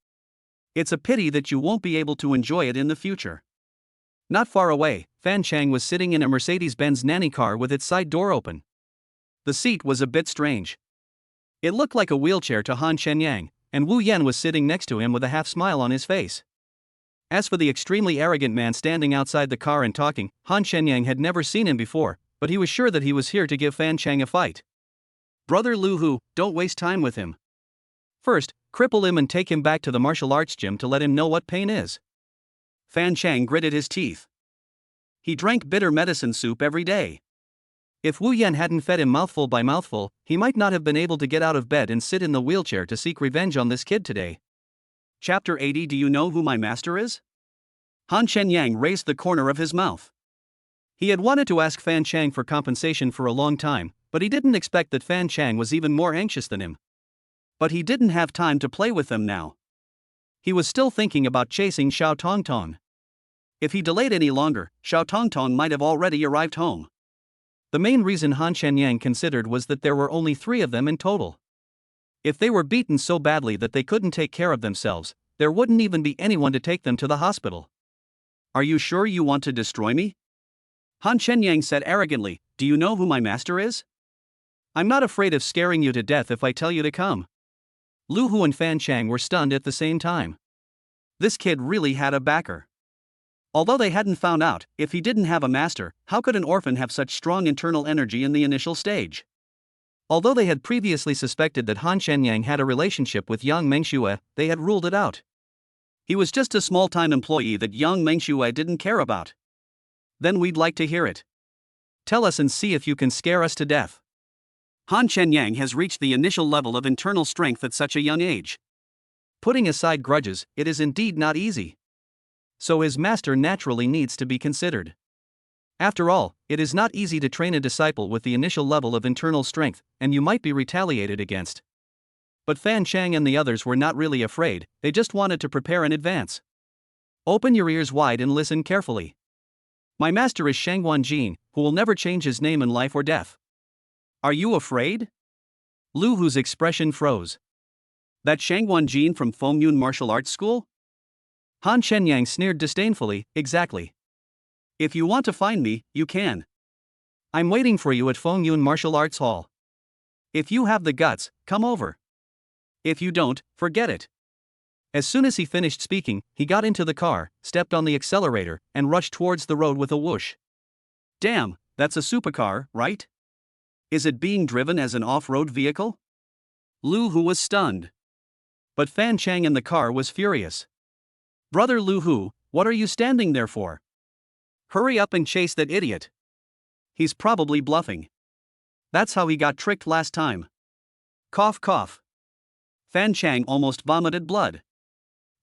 It's a pity that you won't be able to enjoy it in the future." Not far away, Fan Chang was sitting in a Mercedes-Benz nanny car with its side door open. The seat was a bit strange. It looked like a wheelchair to Han Shenyang, and Wu Yan was sitting next to him with a half-smile on his face. As for the extremely arrogant man standing outside the car and talking, Han Shenyang had never seen him before, but he was sure that he was here to give Fan Chang a fight. "Brother Lu Hu, don't waste time with him. First, cripple him and take him back to the martial arts gym to let him know what pain is." Fan Chang gritted his teeth. He drank bitter medicine soup every day. If Wu Yan hadn't fed him mouthful by mouthful, he might not have been able to get out of bed and sit in the wheelchair to seek revenge on this kid today. Chapter 80. Do you know who my master is? Han Shenyang raised the corner of his mouth. He had wanted to ask Fan Chang for compensation for a long time, but he didn't expect that Fan Chang was even more anxious than him. But he didn't have time to play with them now. He was still thinking about chasing Xiao Tongtong. If he delayed any longer, Xiao Tongtong might have already arrived home. The main reason Han Shenyang considered was that there were only 3 of them in total. If they were beaten so badly that they couldn't take care of themselves, there wouldn't even be anyone to take them to the hospital. Are you sure you want to destroy me? Han Shenyang said arrogantly, do you know who my master is? I'm not afraid of scaring you to death if I tell you to come. Lu Hu and Fan Chang were stunned at the same time. This kid really had a backer. Although they hadn't found out, if he didn't have a master, how could an orphan have such strong internal energy in the initial stage? Although they had previously suspected that Han Shenyang had a relationship with Yang Mengxue, they had ruled it out. He was just a small-time employee that Yang Mengxue didn't care about. Then we'd like to hear it. Tell us and see if you can scare us to death. Han Shenyang has reached the initial level of internal strength at such a young age. Putting aside grudges, it is indeed not easy. So his master naturally needs to be considered. After all, it is not easy to train a disciple with the initial level of internal strength, and you might be retaliated against. But Fan Chang and the others were not really afraid, they just wanted to prepare in advance. Open your ears wide and listen carefully. My master is Shangwan Jin, who will never change his name in life or death. Are you afraid? Lu Hu's expression froze. That Shangwan Jin from Fengyun Martial Arts School? Han Shenyang sneered disdainfully, exactly. If you want to find me, you can. I'm waiting for you at Fengyun Martial Arts Hall. If you have the guts, come over. If you don't, forget it. As soon as he finished speaking, he got into the car, stepped on the accelerator, and rushed towards the road with a whoosh. Damn, that's a supercar, right? Is it being driven as an off-road vehicle? Lu Hu was stunned. But Fan Chang in the car was furious. Brother Lu Hu, what are you standing there for? Hurry up and chase that idiot. He's probably bluffing. That's how he got tricked last time. Cough cough. Fan Chang almost vomited blood.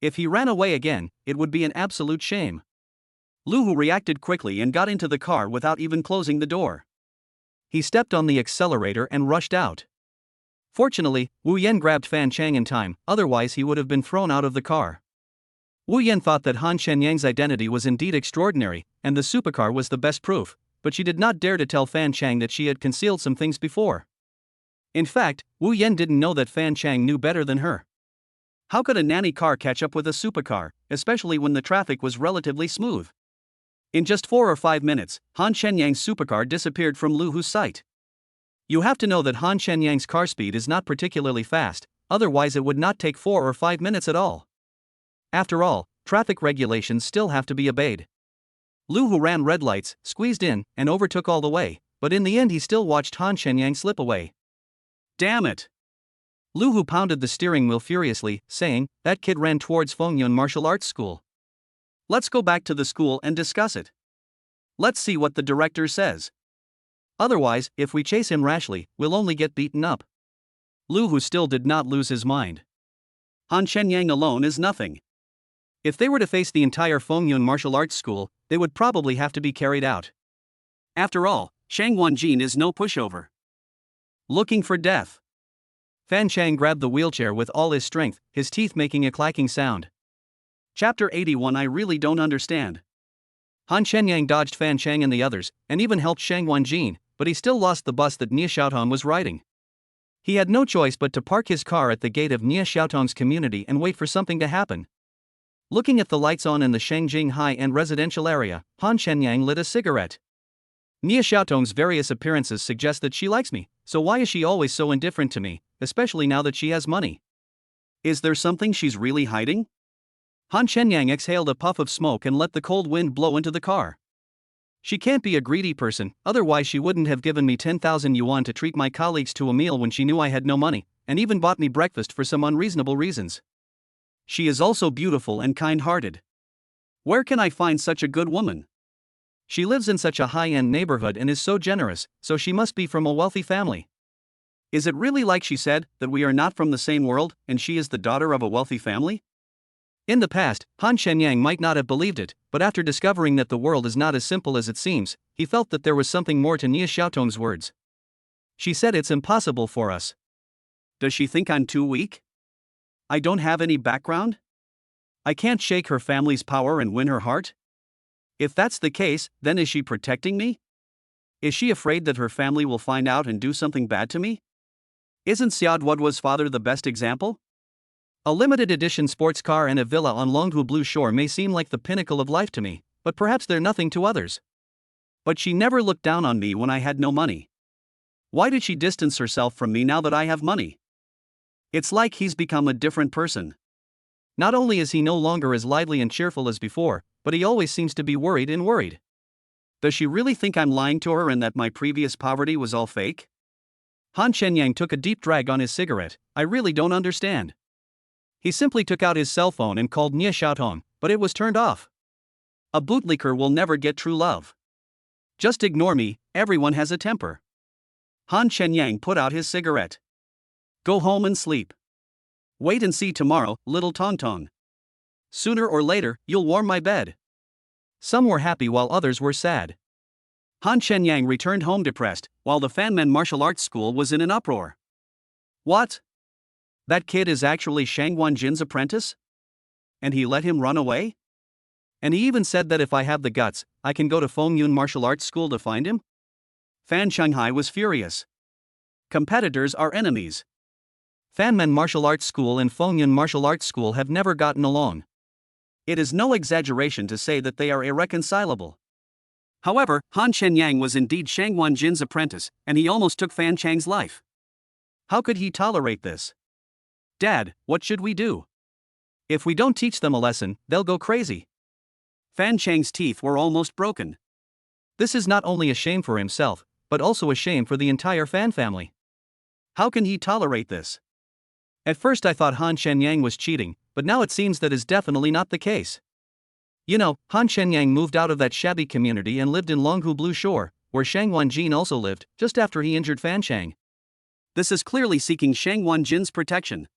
If he ran away again, it would be an absolute shame. Lu Hu reacted quickly and got into the car without even closing the door. He stepped on the accelerator and rushed out. Fortunately, Wu Yan grabbed Fan Chang in time, otherwise he would have been thrown out of the car. Wu Yan thought that Han Shenyang's identity was indeed extraordinary, and the supercar was the best proof, but she did not dare to tell Fan Chang that she had concealed some things before. In fact, Wu Yan didn't know that Fan Chang knew better than her. How could a nanny car catch up with a supercar, especially when the traffic was relatively smooth? In just 4 or 5 minutes, Han Shenyang's supercar disappeared from Lu Hu's sight. You have to know that Han Shenyang's car speed is not particularly fast, otherwise it would not take 4 or 5 minutes at all. After all, traffic regulations still have to be obeyed. Lu Hu ran red lights, squeezed in, and overtook all the way, but in the end he still watched Han Shenyang slip away. Damn it! Lu Hu pounded the steering wheel furiously, saying, that kid ran towards Fengyun Martial Arts School. Let's go back to the school and discuss it. Let's see what the director says. Otherwise, if we chase him rashly, we'll only get beaten up. Lu Hu still did not lose his mind. Han Shenyang alone is nothing. If they were to face the entire Fengyun Martial Arts School, they would probably have to be carried out. After all, Shangwan Jin is no pushover. Looking for death. Fan Chang grabbed the wheelchair with all his strength, his teeth making a clacking sound. Chapter 81 I really don't understand. Han Shenyang dodged Fan Chang and the others, and even helped Shangwan Jin, but he still lost the bus that Nie Xiaotong was riding. He had no choice but to park his car at the gate of Nie Xiaotong's community and wait for something to happen. Looking at the lights on in the Shangjing high-end residential area, Han Shenyang lit a cigarette. Nie Xiaotong's various appearances suggest that she likes me, so why is she always so indifferent to me, especially now that she has money? Is there something she's really hiding? Han Shenyang exhaled a puff of smoke and let the cold wind blow into the car. She can't be a greedy person, otherwise she wouldn't have given me 10,000 yuan to treat my colleagues to a meal when she knew I had no money, and even bought me breakfast for some unreasonable reasons. She is also beautiful and kind-hearted. Where can I find such a good woman? She lives in such a high-end neighborhood and is so generous, so she must be from a wealthy family. Is it really like she said, that we are not from the same world, and she is the daughter of a wealthy family? In the past, Han Shenyang might not have believed it, but after discovering that the world is not as simple as it seems, he felt that there was something more to Nie Xiaotong's words. She said it's impossible for us. Does she think I'm too weak? I don't have any background? I can't shake her family's power and win her heart? If that's the case, then is she protecting me? Is she afraid that her family will find out and do something bad to me? Isn't Siadwadwa's father the best example? A limited edition sports car and a villa on Longhu Blue Shore may seem like the pinnacle of life to me, but perhaps they're nothing to others. But she never looked down on me when I had no money. Why did she distance herself from me now that I have money? It's like he's become a different person. Not only is he no longer as lively and cheerful as before, but he always seems to be worried. Does she really think I'm lying to her and that my previous poverty was all fake? Han Shenyang took a deep drag on his cigarette. I really don't understand. He simply took out his cell phone and called Nia Xiaotong, but it was turned off. A bootlicker will never get true love. Just ignore me, everyone has a temper. Han Shenyang put out his cigarette. Go home and sleep. Wait and see tomorrow, little Tong Tong. Sooner or later, you'll warm my bed. Some were happy while others were sad. Han Shenyang returned home depressed, while the Fanmen martial arts school was in an uproar. What? That kid is actually Shang Wanjin's apprentice? And he let him run away? And he even said that if I have the guts, I can go to Fengyun martial arts school to find him? Fan Shanghai was furious. Competitors are enemies. Fanmen martial arts school and Fengyun martial arts school have never gotten along. It is no exaggeration to say that they are irreconcilable. However, Han Shenyang was indeed Shang Wanjin's apprentice, and he almost took Fan Chang's life. How could he tolerate this? Dad, what should we do? If we don't teach them a lesson, they'll go crazy. Fan Chang's teeth were almost broken. This is not only a shame for himself, but also a shame for the entire Fan family. How can he tolerate this? At first I thought Han Shenyang was cheating, but now it seems that is definitely not the case. You know, Han Shenyang moved out of that shabby community and lived in Longhu Blue Shore, where Shang Wanjin also lived, just after he injured Fan Chang. This is clearly seeking Shang Wanjin's protection.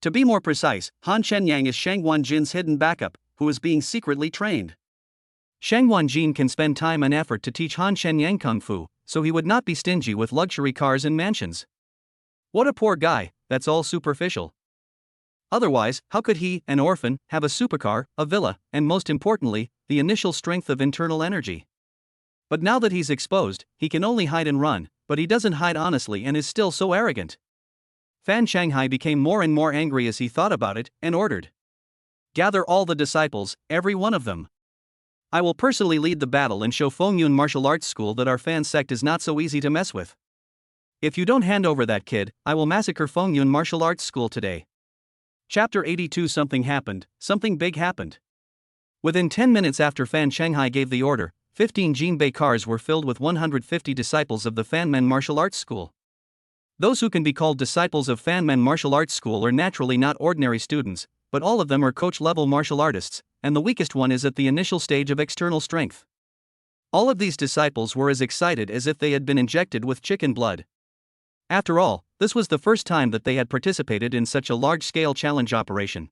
To be more precise, Han Shenyang is Shang Wanjin's hidden backup, who is being secretly trained. Shang Wanjin can spend time and effort to teach Han Shenyang Kung Fu, so he would not be stingy with luxury cars and mansions. What a poor guy, that's all superficial. Otherwise, how could he, an orphan, have a supercar, a villa, and most importantly, the initial strength of internal energy? But now that he's exposed, he can only hide and run, but he doesn't hide honestly and is still so arrogant. Fan Shanghai became more and more angry as he thought about it, and ordered. Gather all the disciples, every one of them. I will personally lead the battle and show Fengyun Martial Arts School that our Fan sect is not so easy to mess with. If you don't hand over that kid, I will massacre Fengyun Martial Arts School today. Chapter 82. Something happened, something big happened. Within 10 minutes after Fan Shanghai gave the order, 15 Jinbei cars were filled with 150 disciples of the Fanmen Martial Arts School. Those who can be called disciples of Fanmen Martial Arts School are naturally not ordinary students, but all of them are coach-level martial artists, and the weakest one is at the initial stage of external strength. All of these disciples were as excited as if they had been injected with chicken blood. After all, this was the first time that they had participated in such a large-scale challenge operation.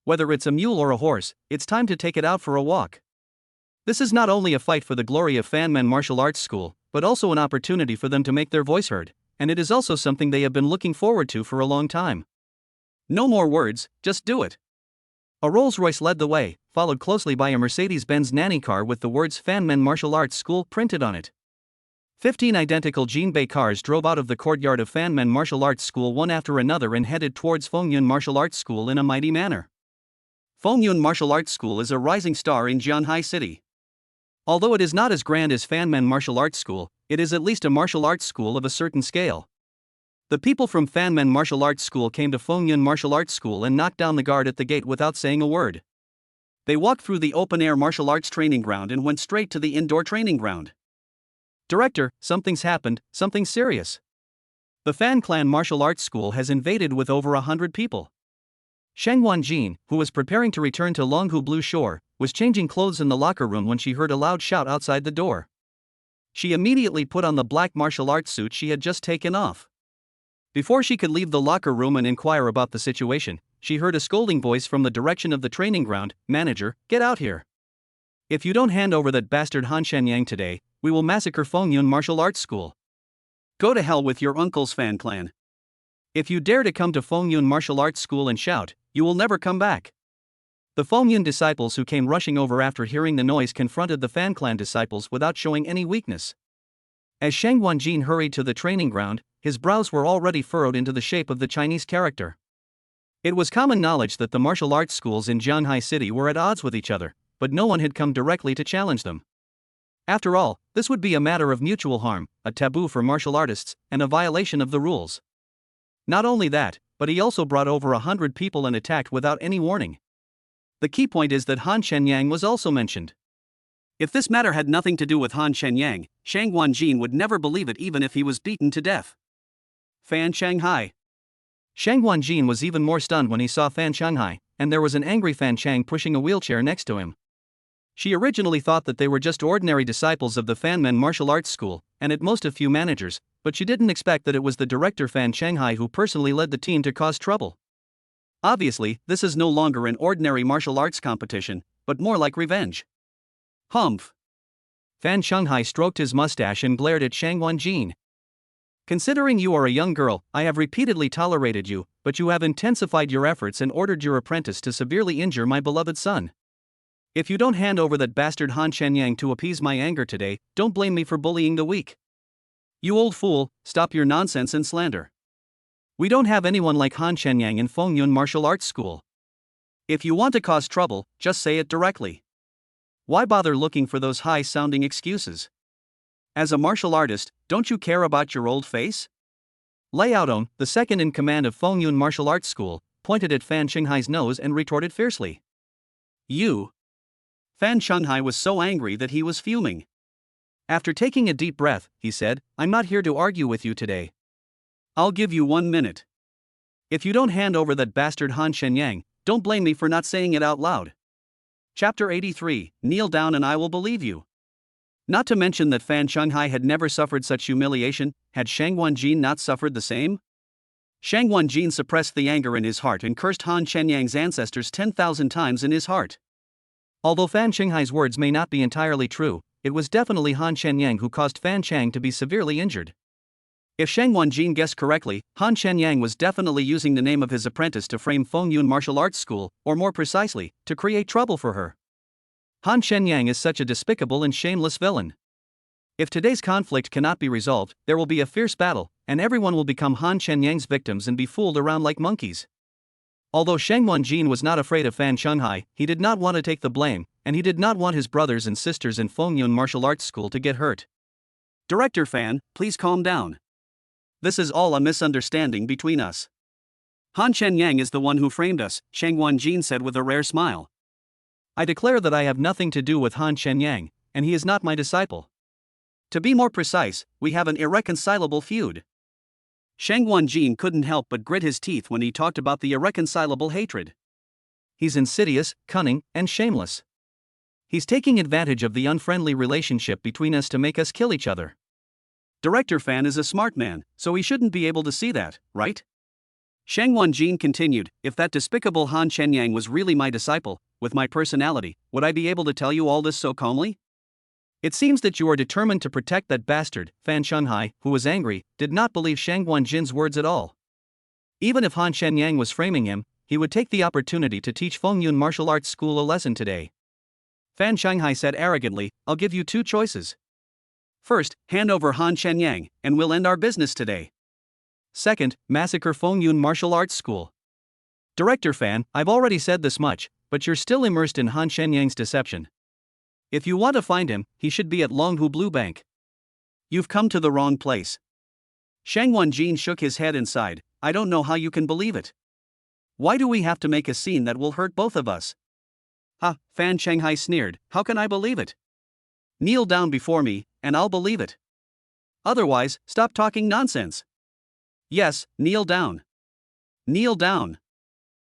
Whether it's a mule or a horse, it's time to take it out for a walk. This is not only a fight for the glory of Fanmen Martial Arts School, but also an opportunity for them to make their voice heard, and it is also something they have been looking forward to for a long time. No more words, just do it. A Rolls-Royce led the way, followed closely by a Mercedes-Benz nanny car with the words Fanmen Martial Arts School printed on it. 15 identical Jinbei cars drove out of the courtyard of Fanmen Martial Arts School one after another and headed towards Fengyun Martial Arts School in a mighty manner. Fengyun Martial Arts School is a rising star in Jianhai City. Although it is not as grand as Fanmen Martial Arts School, it is at least a martial arts school of a certain scale. The people from Fanmen Martial Arts School came to Fengyun Martial Arts School and knocked down the guard at the gate without saying a word. They walked through the open-air martial arts training ground and went straight to the indoor training ground. Director, something's happened, something serious. The Fan Clan Martial Arts School has invaded with over 100 people. Shang Wanjin, who was preparing to return to Longhu Blue Shore, was changing clothes in the locker room when she heard a loud shout outside the door. She immediately put on the black martial arts suit she had just taken off. Before she could leave the locker room and inquire about the situation, she heard a scolding voice from the direction of the training ground. Manager, get out here. If you don't hand over that bastard Han Shenyang today, we will massacre Fengyun Martial Arts School. Go to hell with your uncle's Fan Clan. If you dare to come to Fengyun Martial Arts School and shout, you will never come back. The Fengyun disciples who came rushing over after hearing the noise confronted the Fan Clan disciples without showing any weakness. As Shang Wanjin hurried to the training ground, his brows were already furrowed into the shape of the Chinese character. It was common knowledge that the martial arts schools in Jianhai City were at odds with each other, but no one had come directly to challenge them. After all, this would be a matter of mutual harm, a taboo for martial artists, and a violation of the rules. Not only that, but he also brought over 100 people and attacked without any warning. The key point is that Han Shenyang was also mentioned. If this matter had nothing to do with Han Shenyang, Shang Wanjin would never believe it even if he was beaten to death. Fan Shanghai. Shang Wanjin was even more stunned when he saw Fan Shanghai, and there was an angry Fan Chang pushing a wheelchair next to him. She originally thought that they were just ordinary disciples of the Fanmen martial arts school, and at most a few managers, but she didn't expect that it was the director Fan Shanghai who personally led the team to cause trouble. Obviously, this is no longer an ordinary martial arts competition, but more like revenge. Humph. Fan Shanghai stroked his mustache and glared at Shang Wanjin. Considering you are a young girl, I have repeatedly tolerated you, but you have intensified your efforts and ordered your apprentice to severely injure my beloved son. If you don't hand over that bastard Han Shenyang to appease my anger today, don't blame me for bullying the weak. You old fool, stop your nonsense and slander. We don't have anyone like Han Shenyang in Fengyun Martial Arts School. If you want to cause trouble, just say it directly. Why bother looking for those high-sounding excuses? As a martial artist, don't you care about your old face? Lei Yaodong, the second in command of Fengyun Martial Arts School, pointed at Fan Shanghai's nose and retorted fiercely. You. Fan Shanghai was so angry that he was fuming. After taking a deep breath, he said, I'm not here to argue with you today. I'll give you 1 minute. If you don't hand over that bastard Han Shenyang, don't blame me for not saying it out loud. Chapter 83, Kneel down and I will believe you. Not to mention that Fan Shanghai had never suffered such humiliation, had Shang Wanjin not suffered the same? Shang Wanjin suppressed the anger in his heart and cursed Han Shenyang's ancestors 10,000 times in his heart. Although Fan Shanghai's words may not be entirely true, it was definitely Han Shenyang who caused Fan Chang to be severely injured. If Shang Wanjin guessed correctly, Han Shenyang was definitely using the name of his apprentice to frame Fengyun Martial Arts School, or more precisely, to create trouble for her. Han Shenyang is such a despicable and shameless villain. If today's conflict cannot be resolved, there will be a fierce battle, and everyone will become Han Shenyang's victims and be fooled around like monkeys. Although Shang Wanjin was not afraid of Fan Shanghai, he did not want to take the blame, and he did not want his brothers and sisters in Fengyun Martial Arts School to get hurt. Director Fan, please calm down. This is all a misunderstanding between us. Han Shenyang is the one who framed us, Shang Wanjin said with a rare smile. I declare that I have nothing to do with Han Shenyang, and he is not my disciple. To be more precise, we have an irreconcilable feud. Shang Wanjin couldn't help but grit his teeth when he talked about the irreconcilable hatred. He's insidious, cunning, and shameless. He's taking advantage of the unfriendly relationship between us to make us kill each other. Director Fan is a smart man, so he shouldn't be able to see that, right? Shang Wanjin continued, if that despicable Han Shenyang was really my disciple, with my personality, would I be able to tell you all this so calmly? It seems that you are determined to protect that bastard. Fan Shanghai, who was angry, did not believe Shang Wanjin's words at all. Even if Han Shenyang was framing him, he would take the opportunity to teach Fengyun Martial Arts School a lesson today. Fan Shanghai said arrogantly, I'll give you 2 choices. First, hand over Han Shenyang, and we'll end our business today. Second, massacre Fengyun Martial Arts School. Director Fan, I've already said this much, but you're still immersed in Han Shenyang's deception. If you want to find him, he should be at Longhu Blue Bank. You've come to the wrong place. Shang Wanjin shook his head and sighed, I don't know how you can believe it. Why do we have to make a scene that will hurt both of us? Ha, Fan Shanghai sneered, how can I believe it? Kneel down before me, and I'll believe it. Otherwise, stop talking nonsense. Yes, kneel down. Kneel down.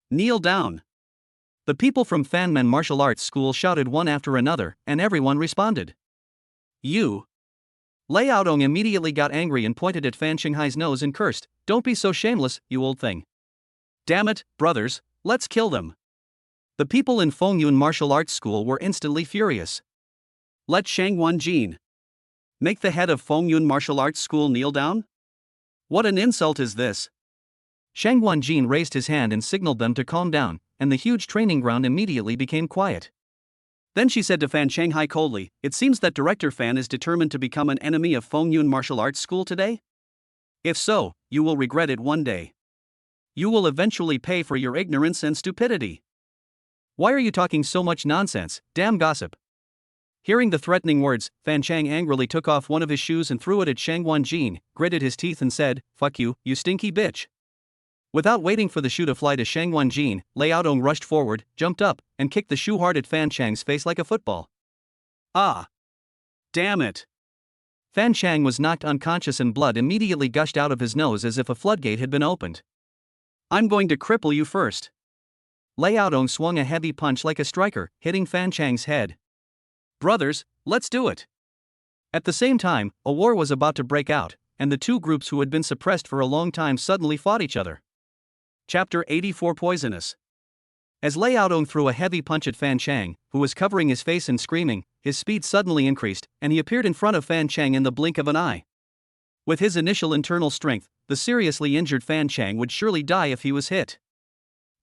Kneel down. The people from Fanmen Martial Arts School shouted one after another, and everyone responded. You. Lei Yaodong immediately got angry and pointed at Fan Shanghai's nose and cursed, don't be so shameless, you old thing. Damn it, brothers, let's kill them. The people in Fengyun Martial Arts School were instantly furious. Let Shang Wanjin make the head of Fengyun Martial Arts School kneel down? What an insult is this? Shang Wanjin raised his hand and signaled them to calm down, and the huge training ground immediately became quiet. Then she said to Fan Shanghai coldly, "It seems that Director Fan is determined to become an enemy of Fengyun Martial Arts School today? If so, you will regret it one day. You will eventually pay for your ignorance and stupidity." "Why are you talking so much nonsense, damn gossip?" Hearing the threatening words, Fan Chang angrily took off one of his shoes and threw it at Shang Wanjin, gritted his teeth and said, "Fuck you, you stinky bitch." Without waiting for the shoe to fly to Shang Wanjin, Lei Yaodong rushed forward, jumped up, and kicked the shoe hard at Fan Chang's face like a football. Ah! Damn it! Fan Chang was knocked unconscious and blood immediately gushed out of his nose as if a floodgate had been opened. "I'm going to cripple you first." Lei Yaodong swung a heavy punch like a striker, hitting Fan Chang's head. "Brothers, let's do it." At the same time, a war was about to break out, and the two groups who had been suppressed for a long time suddenly fought each other. Chapter 84 Poisonous. As Lei Yaodong threw a heavy punch at Fan Chang, who was covering his face and screaming, his speed suddenly increased, and he appeared in front of Fan Chang in the blink of an eye. With his initial internal strength, the seriously injured Fan Chang would surely die if he was hit.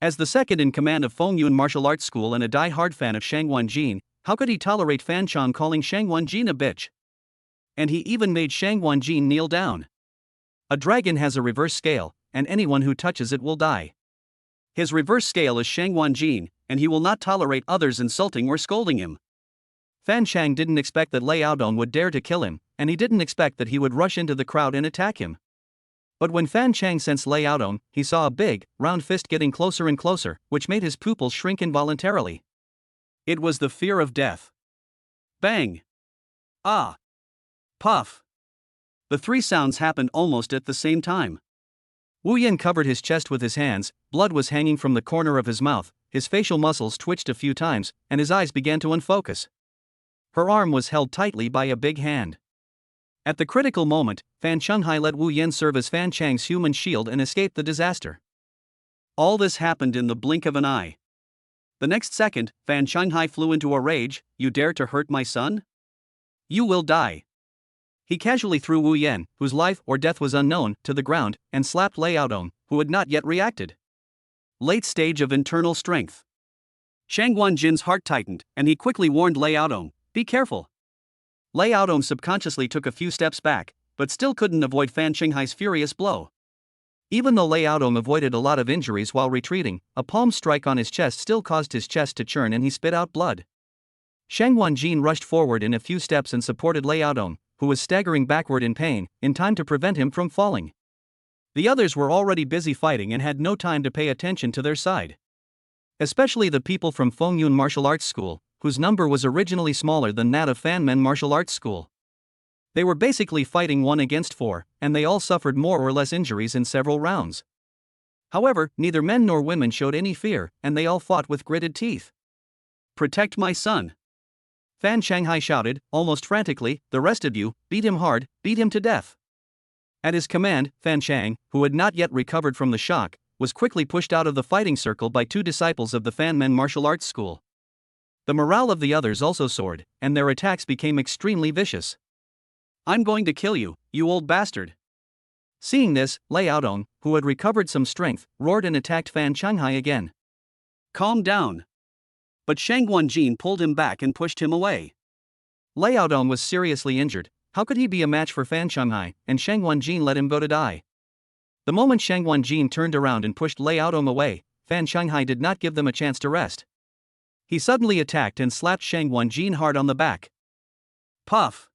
As the second in command of Fengyun Martial Arts School and a die-hard fan of Shang Wanjin, how could he tolerate Fan Chang calling Shang Wanjin a bitch? And he even made Shang Wanjin kneel down. A dragon has a reverse scale, and anyone who touches it will die. His reverse scale is Shang Wanjin, and he will not tolerate others insulting or scolding him. Fan Chang didn't expect that Lei Yaodong would dare to kill him, and he didn't expect that he would rush into the crowd and attack him. But when Fan Chang sensed Lei Yaodong, he saw a big, round fist getting closer and closer, which made his pupils shrink involuntarily. It was the fear of death. Bang! Ah! Puff! The three sounds happened almost at the same time. Wu Yan covered his chest with his hands, blood was hanging from the corner of his mouth, his facial muscles twitched a few times, and his eyes began to unfocus. Her arm was held tightly by a big hand. At the critical moment, Fan Shanghai let Wu Yan serve as Fan Chang's human shield and escape the disaster. All this happened in the blink of an eye. The next second, Fan Shanghai flew into a rage. "You dare to hurt my son? You will die." He casually threw Wu Yan, whose life or death was unknown, to the ground, and slapped Lei Yaodong, who had not yet reacted. Late stage of internal strength. Shang Wanjin's heart tightened, and he quickly warned Lei Yaodong, "Be careful." Lei Yaodong subconsciously took a few steps back, but still couldn't avoid Fan Shanghai's furious blow. Even though Lei Yaodong avoided a lot of injuries while retreating, a palm strike on his chest still caused his chest to churn and he spit out blood. Shang Wanjin rushed forward in a few steps and supported Lei Yaodong, who was staggering backward in pain, in time to prevent him from falling. The others were already busy fighting and had no time to pay attention to their side. Especially the people from Fengyun Martial Arts School, whose number was originally smaller than that of Fanmen Martial Arts School. They were basically fighting 1 against 4, and they all suffered more or less injuries in several rounds. However, neither men nor women showed any fear, and they all fought with gritted teeth. "Protect my son!" Fan Shanghai shouted, almost frantically, "The rest of you, beat him hard, beat him to death." At his command, Fan Chang, who had not yet recovered from the shock, was quickly pushed out of the fighting circle by 2 disciples of the Fanmen Martial Arts School. The morale of the others also soared, and their attacks became extremely vicious. "I'm going to kill you, you old bastard." Seeing this, Lei Yaodong, who had recovered some strength, roared and attacked Fan Shanghai again. "Calm down." But Shang Wanjin pulled him back and pushed him away. Lei Yaodong was seriously injured. How could he be a match for Fan Shanghai, and Shang Wanjin let him go to die? The moment Shang Wanjin turned around and pushed Lei Yaodong away, Fan Shanghai did not give them a chance to rest. He suddenly attacked and slapped Shang Wanjin hard on the back. Puff!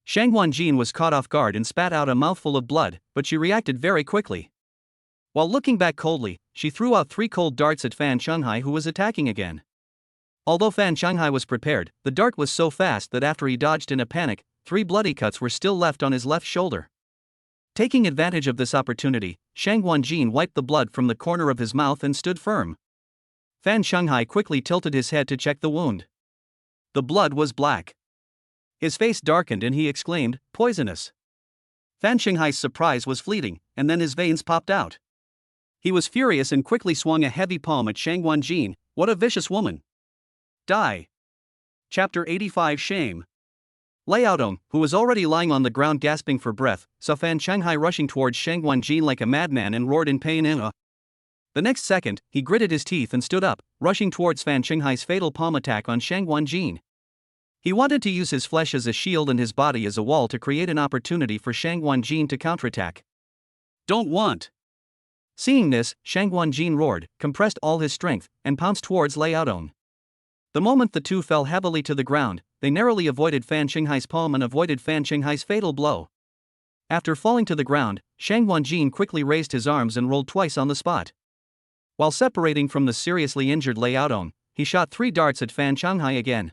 Shang Wanjin was caught off guard and spat out a mouthful of blood, but she reacted very quickly. While looking back coldly, she threw out 3 cold darts at Fan Shanghai, who was attacking again. Although Fan Shanghai was prepared, the dart was so fast that after he dodged in a panic, 3 bloody cuts were still left on his left shoulder. Taking advantage of this opportunity, Shang Wanjin wiped the blood from the corner of his mouth and stood firm. Fan Shanghai quickly tilted his head to check the wound. The blood was black. His face darkened and he exclaimed, "Poisonous." Fan Shanghai's surprise was fleeting, and then his veins popped out. He was furious and quickly swung a heavy palm at Shang Wanjin. "What a vicious woman! Die." Chapter 85 Shame. Lei Yaodong, who was already lying on the ground gasping for breath, saw Fan Shanghai rushing towards Shang Wanjin like a madman and roared in pain. The next second, he gritted his teeth and stood up, rushing towards Fan Qinghai's fatal palm attack on Shang Guanjin. He wanted to use his flesh as a shield and his body as a wall to create an opportunity for Shang Guanjin to counterattack. Don't want. Seeing this, Shang Guanjin roared, compressed all his strength, and pounced towards Lei Yaodong. The moment the two fell heavily to the ground, they narrowly avoided Fan Qinghai's palm and avoided Fan Qinghai's fatal blow. After falling to the ground, Shang Guanjin quickly raised his arms and rolled twice on the spot. While separating from the seriously injured Lei Yaodong, he shot 3 darts at Fan Qinghai again.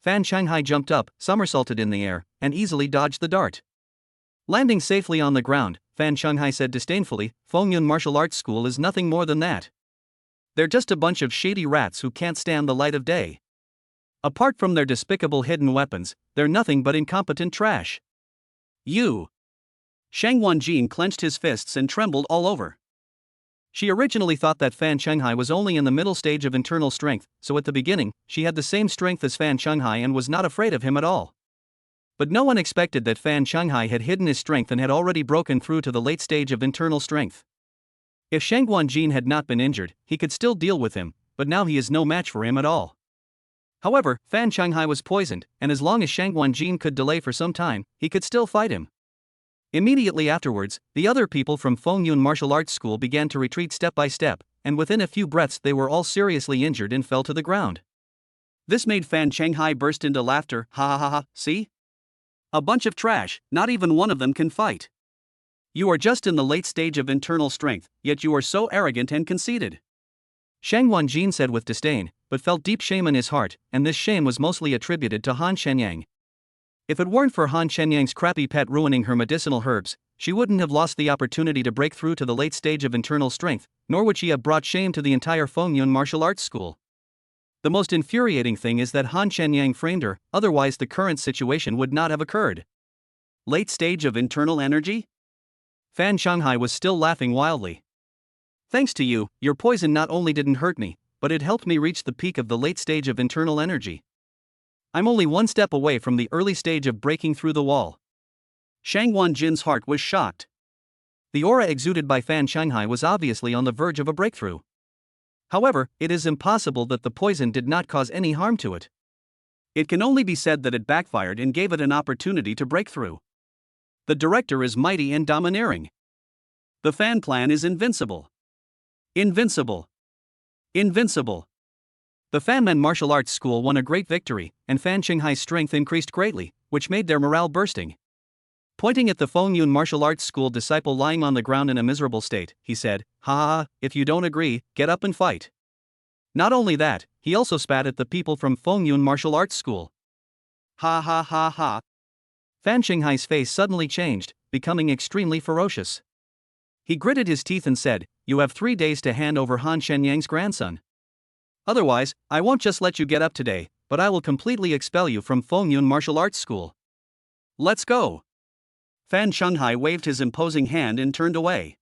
Fan Qinghai jumped up, somersaulted in the air, and easily dodged the dart. Landing safely on the ground, Fan Qinghai said disdainfully, Fengyun Martial Arts School is nothing more than that. They're just a bunch of shady rats who can't stand the light of day. Apart from their despicable hidden weapons, they're nothing but incompetent trash. You. Shang Guanjin clenched his fists and trembled all over. She originally thought that Fan Qinghai was only in the middle stage of internal strength, so at the beginning, she had the same strength as Fan Qinghai and was not afraid of him at all. But no one expected that Fan Qinghai had hidden his strength and had already broken through to the late stage of internal strength. If Shang Guanjin had not been injured, he could still deal with him, but now he is no match for him at all. However, Fan Qinghai was poisoned, and as long as Shang Guanjin could delay for some time, he could still fight him. Immediately afterwards, the other people from Fengyun Martial Arts School began to retreat step by step, and within a few breaths they were all seriously injured and fell to the ground. This made Fan Qinghai burst into laughter. Ha ha ha ha, see? A bunch of trash, not even one of them can fight. You are just in the late stage of internal strength, yet you are so arrogant and conceited. Shang Guanjin said with disdain, but felt deep shame in his heart, and this shame was mostly attributed to Han Shenyang. If it weren't for Han Shenyang's crappy pet ruining her medicinal herbs, she wouldn't have lost the opportunity to break through to the late stage of internal strength, nor would she have brought shame to the entire Fengyun Martial Arts School. The most infuriating thing is that Han Shenyang framed her, otherwise the current situation would not have occurred. Late stage of internal energy? Fan Qinghai was still laughing wildly. Thanks to you, your poison not only didn't hurt me, but it helped me reach the peak of the late stage of internal energy. I'm only one step away from the early stage of breaking through the wall. Shang Guanjin's heart was shocked. The aura exuded by Fan Qinghai was obviously on the verge of a breakthrough. However, it is impossible that the poison did not cause any harm to it. It can only be said that it backfired and gave it an opportunity to break through. The director is mighty and domineering. The Fan clan is invincible. Invincible. Invincible. The Fanmen Martial Arts School won a great victory, and Fan Qinghai's strength increased greatly, which made their morale bursting. Pointing at the Fengyun Martial Arts School disciple lying on the ground in a miserable state, he said, "Ha ha ha, if you don't agree, get up and fight." Not only that, he also spat at the people from Fengyun Martial Arts School. Ha ha ha ha. Fan Qinghai's face suddenly changed, becoming extremely ferocious. He gritted his teeth and said, "You have 3 days to hand over Han Shenyang's grandson. Otherwise, I won't just let you get up today, but I will completely expel you from Fengyun Martial Arts School. Let's go." Fan Qinghai waved his imposing hand and turned away.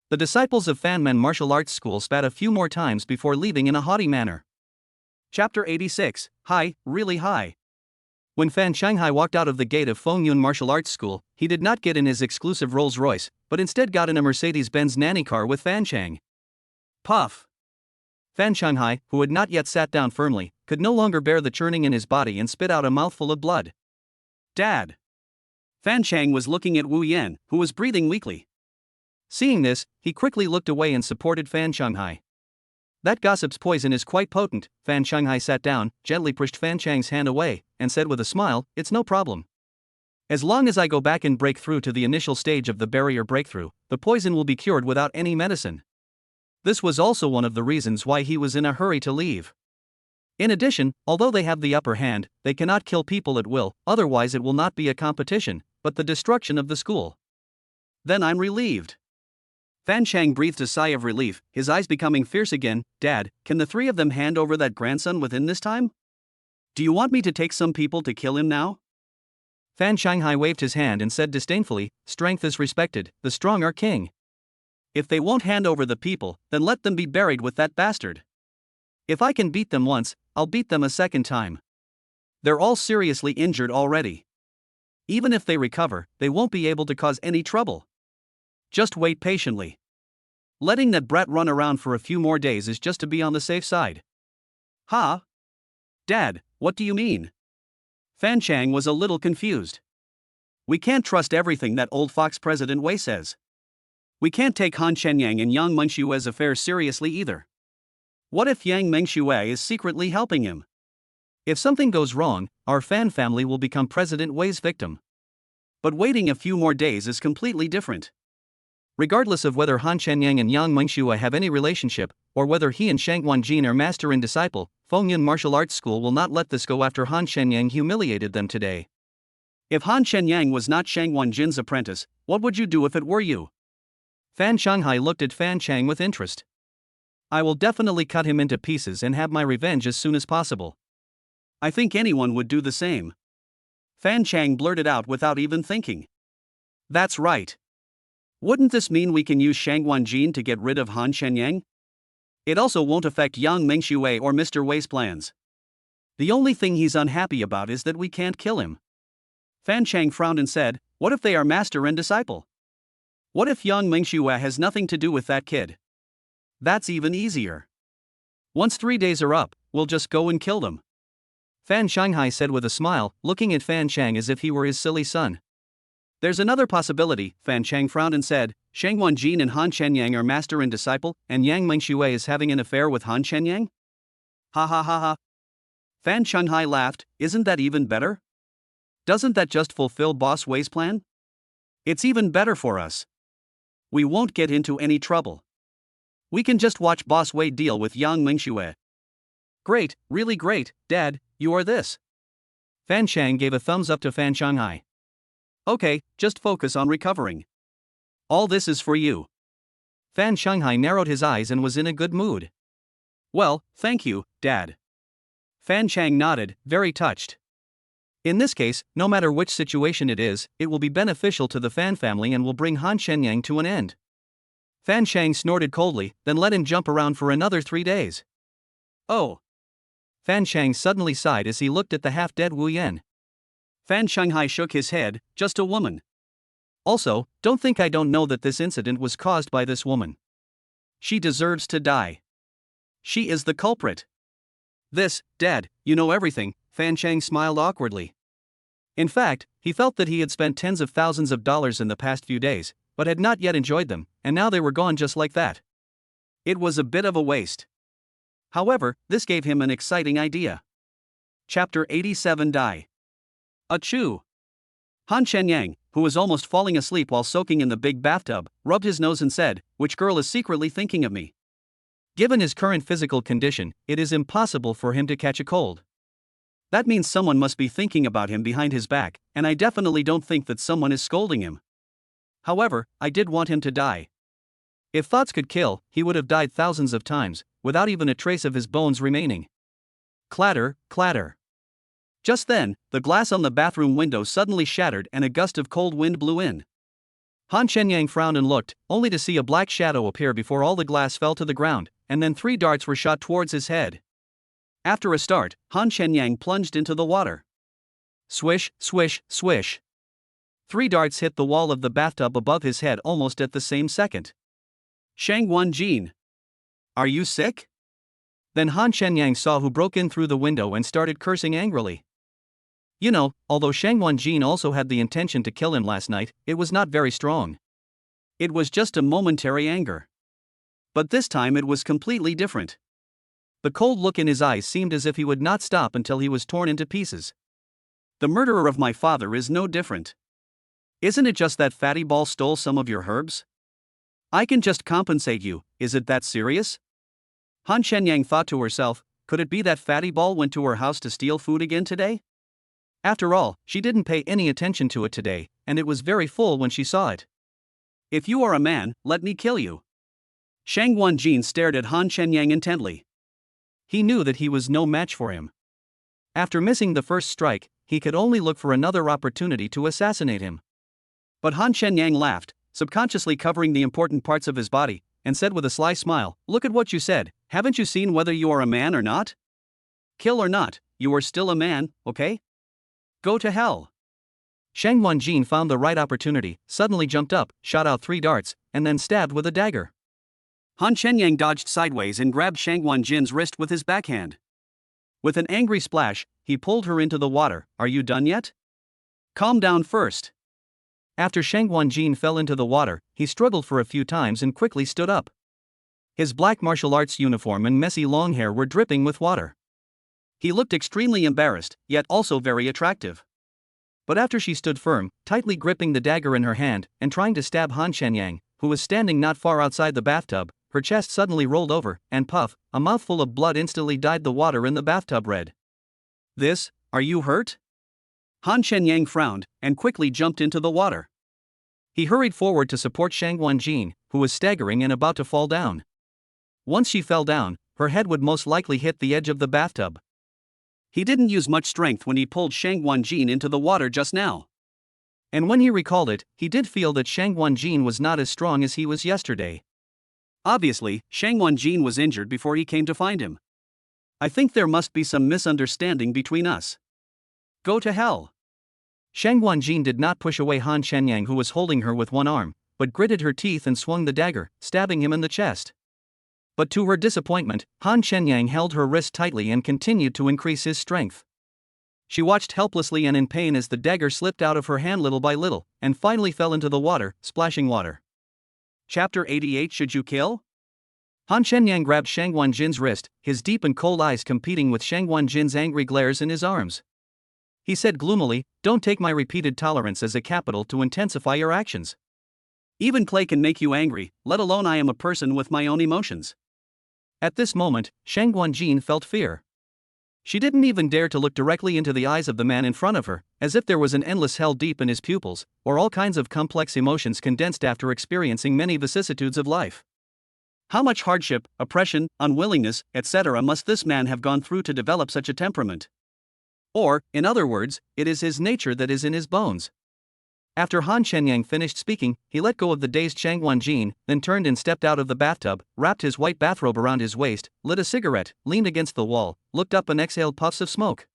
The disciples of Fanmen Martial Arts School spat a few more times before leaving in a haughty manner. Chapter 86, High, Really High. When Fan Qinghai walked out of the gate of Fengyun Martial Arts School, he did not get in his exclusive Rolls-Royce, but instead got in a Mercedes-Benz nanny car with Fan Chang. Puff. Fan Qinghai, who had not yet sat down firmly, could no longer bear the churning in his body and spit out a mouthful of blood. Dad. Fan Chang was looking at Wu Yan, who was breathing weakly. Seeing this, he quickly looked away and supported Fan Qinghai. That gossip's poison is quite potent. Fan Qinghai sat down, gently pushed Fan Chang's hand away, and said with a smile, "It's no problem. As long as I go back and break through to the initial stage of the barrier breakthrough, the poison will be cured without any medicine." This was also one of the reasons why he was in a hurry to leave. In addition, although they have the upper hand, they cannot kill people at will, otherwise it will not be a competition, but the destruction of the school. Then I'm relieved. Fan Chang breathed a sigh of relief, his eyes becoming fierce again. "Dad, can the 3 of them hand over that grandson within this time? Do you want me to take some people to kill him now?" Fan Qinghai waved his hand and said disdainfully, "Strength is respected, the strong are king. If they won't hand over the people, then let them be buried with that bastard. If I can beat them once, I'll beat them a second time. They're all seriously injured already. Even if they recover, they won't be able to cause any trouble. Just wait patiently." Letting that brat run around for a few more days is just to be on the safe side. Huh? Dad, what do you mean? Fan Chang was a little confused. We can't trust everything that old fox President Wei says. We can't take Han Shenyang and Yang Mengshue's affair seriously either. What if Yang Mengshue is secretly helping him? If something goes wrong, our Fan family will become President Wei's victim. But waiting a few more days is completely different. Regardless of whether Han Shenyang and Yang Mengshue have any relationship, or whether he and Shang Wanjin are master and disciple, Fengyun Martial Arts School will not let this go after Han Shenyang humiliated them today. If Han Shenyang was not Shang Wanjin's apprentice, what would you do if it were you? Fan Shanghai looked at Fan Chang with interest. I will definitely cut him into pieces and have my revenge as soon as possible. I think anyone would do the same. Fan Chang blurted out without even thinking. That's right. Wouldn't this mean we can use Shang Wanjin to get rid of Han Shenyang? It also won't affect Yang Mengshue or Mr. Wei's plans. The only thing he's unhappy about is that we can't kill him. Fan Chang frowned and said, what if they are master and disciple? What if Yang Mengshue has nothing to do with that kid? That's even easier. Once 3 days are up, we'll just go and kill them. Fan Shanghai said with a smile, looking at Fan Chang as if he were his silly son. There's another possibility, Fan Chang frowned and said, Shang Wanjin and Han Shenyang are master and disciple, and Yang Mengshue is having an affair with Han Shenyang? Ha ha ha ha. Fan Shanghai laughed, isn't that even better? Doesn't that just fulfill Boss Wei's plan? It's even better for us. We won't get into any trouble. We can just watch Boss Wei deal with Yang Mengshue. Great, really great, Dad, you are this. Fan Chang gave a thumbs up to Fan Shanghai. Okay, just focus on recovering. All this is for you. Fan Shanghai narrowed his eyes and was in a good mood. Well, thank you, Dad. Fan Chang nodded, very touched. In this case, no matter which situation it is, it will be beneficial to the Fan family and will bring Han Shenyang to an end. Fan Chang snorted coldly, then let him jump around for another 3 days. Oh. Fan Chang suddenly sighed as he looked at the half-dead Wu Yan. Fan Shanghai shook his head, just a woman. Also, don't think I don't know that this incident was caused by this woman. She deserves to die. She is the culprit. This, Dad, you know everything, Fan Chang smiled awkwardly. In fact, he felt that he had spent tens of thousands of dollars in the past few days, but had not yet enjoyed them, and now they were gone just like that. It was a bit of a waste. However, this gave him an exciting idea. Chapter 87 Die. Achoo! Han Shenyang, who was almost falling asleep while soaking in the big bathtub, rubbed his nose and said, which girl is secretly thinking of me? Given his current physical condition, it is impossible for him to catch a cold. That means someone must be thinking about him behind his back, and I definitely don't think that someone is scolding him. However, I did want him to die. If thoughts could kill, he would have died thousands of times, without even a trace of his bones remaining. Clatter, clatter. Just then, the glass on the bathroom window suddenly shattered and a gust of cold wind blew in. Han Shenyang frowned and looked, only to see a black shadow appear before all the glass fell to the ground, and then 3 darts were shot towards his head. After a start, Han Shenyang plunged into the water. Swish, swish, swish. 3 darts hit the wall of the bathtub above his head almost at the same second. Shang Wanjin. Are you sick? Then Han Shenyang saw who broke in through the window and started cursing angrily. You know, although Shang Wanjin also had the intention to kill him last night, it was not very strong. It was just a momentary anger. But this time it was completely different. The cold look in his eyes seemed as if he would not stop until he was torn into pieces. The murderer of my father is no different. Isn't it just that fatty ball stole some of your herbs? I can just compensate you, is it that serious? Han Shenyang thought to herself, could it be that fatty ball went to her house to steal food again today? After all, she didn't pay any attention to it today, and it was very full when she saw it. If you are a man, let me kill you. Shang Wanjin stared at Han Shenyang intently. He knew that he was no match for him. After missing the first strike, he could only look for another opportunity to assassinate him. But Han Shenyang laughed, subconsciously covering the important parts of his body, and said with a sly smile, look at what you said, haven't you seen whether you are a man or not? Kill or not, you are still a man, okay? Go to hell. Shang Wanjin found the right opportunity, suddenly jumped up, shot out 3 darts, and then stabbed with a dagger. Han Shenyang dodged sideways and grabbed Shang Wanjin's wrist with his backhand. With an angry splash, he pulled her into the water. Are you done yet? Calm down first. After Shang Wanjin fell into the water, he struggled for a few times and quickly stood up. His black martial arts uniform and messy long hair were dripping with water. He looked extremely embarrassed, yet also very attractive. But after she stood firm, tightly gripping the dagger in her hand, and trying to stab Han Shenyang, who was standing not far outside the bathtub, her chest suddenly rolled over, and puff, a mouthful of blood instantly dyed the water in the bathtub red. Are you hurt? Han Shenyang frowned, and quickly jumped into the water. He hurried forward to support Shang Wanjin, who was staggering and about to fall down. Once she fell down, her head would most likely hit the edge of the bathtub. He didn't use much strength when he pulled Shang Wanjin into the water just now. And when he recalled it, he did feel that Shang Wanjin was not as strong as he was yesterday. Obviously, Shang Wanjin was injured before he came to find him. I think there must be some misunderstanding between us. Go to hell. Shang Wanjin did not push away Han Shenyang, who was holding her with one arm, but gritted her teeth and swung the dagger, stabbing him in the chest. But to her disappointment, Han Shenyang held her wrist tightly and continued to increase his strength. She watched helplessly and in pain as the dagger slipped out of her hand little by little, and finally fell into the water, splashing water. Chapter 88. Should you kill? Han Shenyang grabbed Shang Wanjin's wrist, his deep and cold eyes competing with Shang Wanjin's angry glares in his arms. He said gloomily, "Don't take my repeated tolerance as a capital to intensify your actions. Even clay can make you angry, let alone I am a person with my own emotions." At this moment, Shang Wanjin felt fear. She didn't even dare to look directly into the eyes of the man in front of her, as if there was an endless hell deep in his pupils, or all kinds of complex emotions condensed after experiencing many vicissitudes of life. How much hardship, oppression, unwillingness, etc. must this man have gone through to develop such a temperament? Or, in other words, it is his nature that is in his bones. After Han Shenyang finished speaking, he let go of the dazed Shang Wanjin, then turned and stepped out of the bathtub, wrapped his white bathrobe around his waist, lit a cigarette, leaned against the wall, looked up and exhaled puffs of smoke.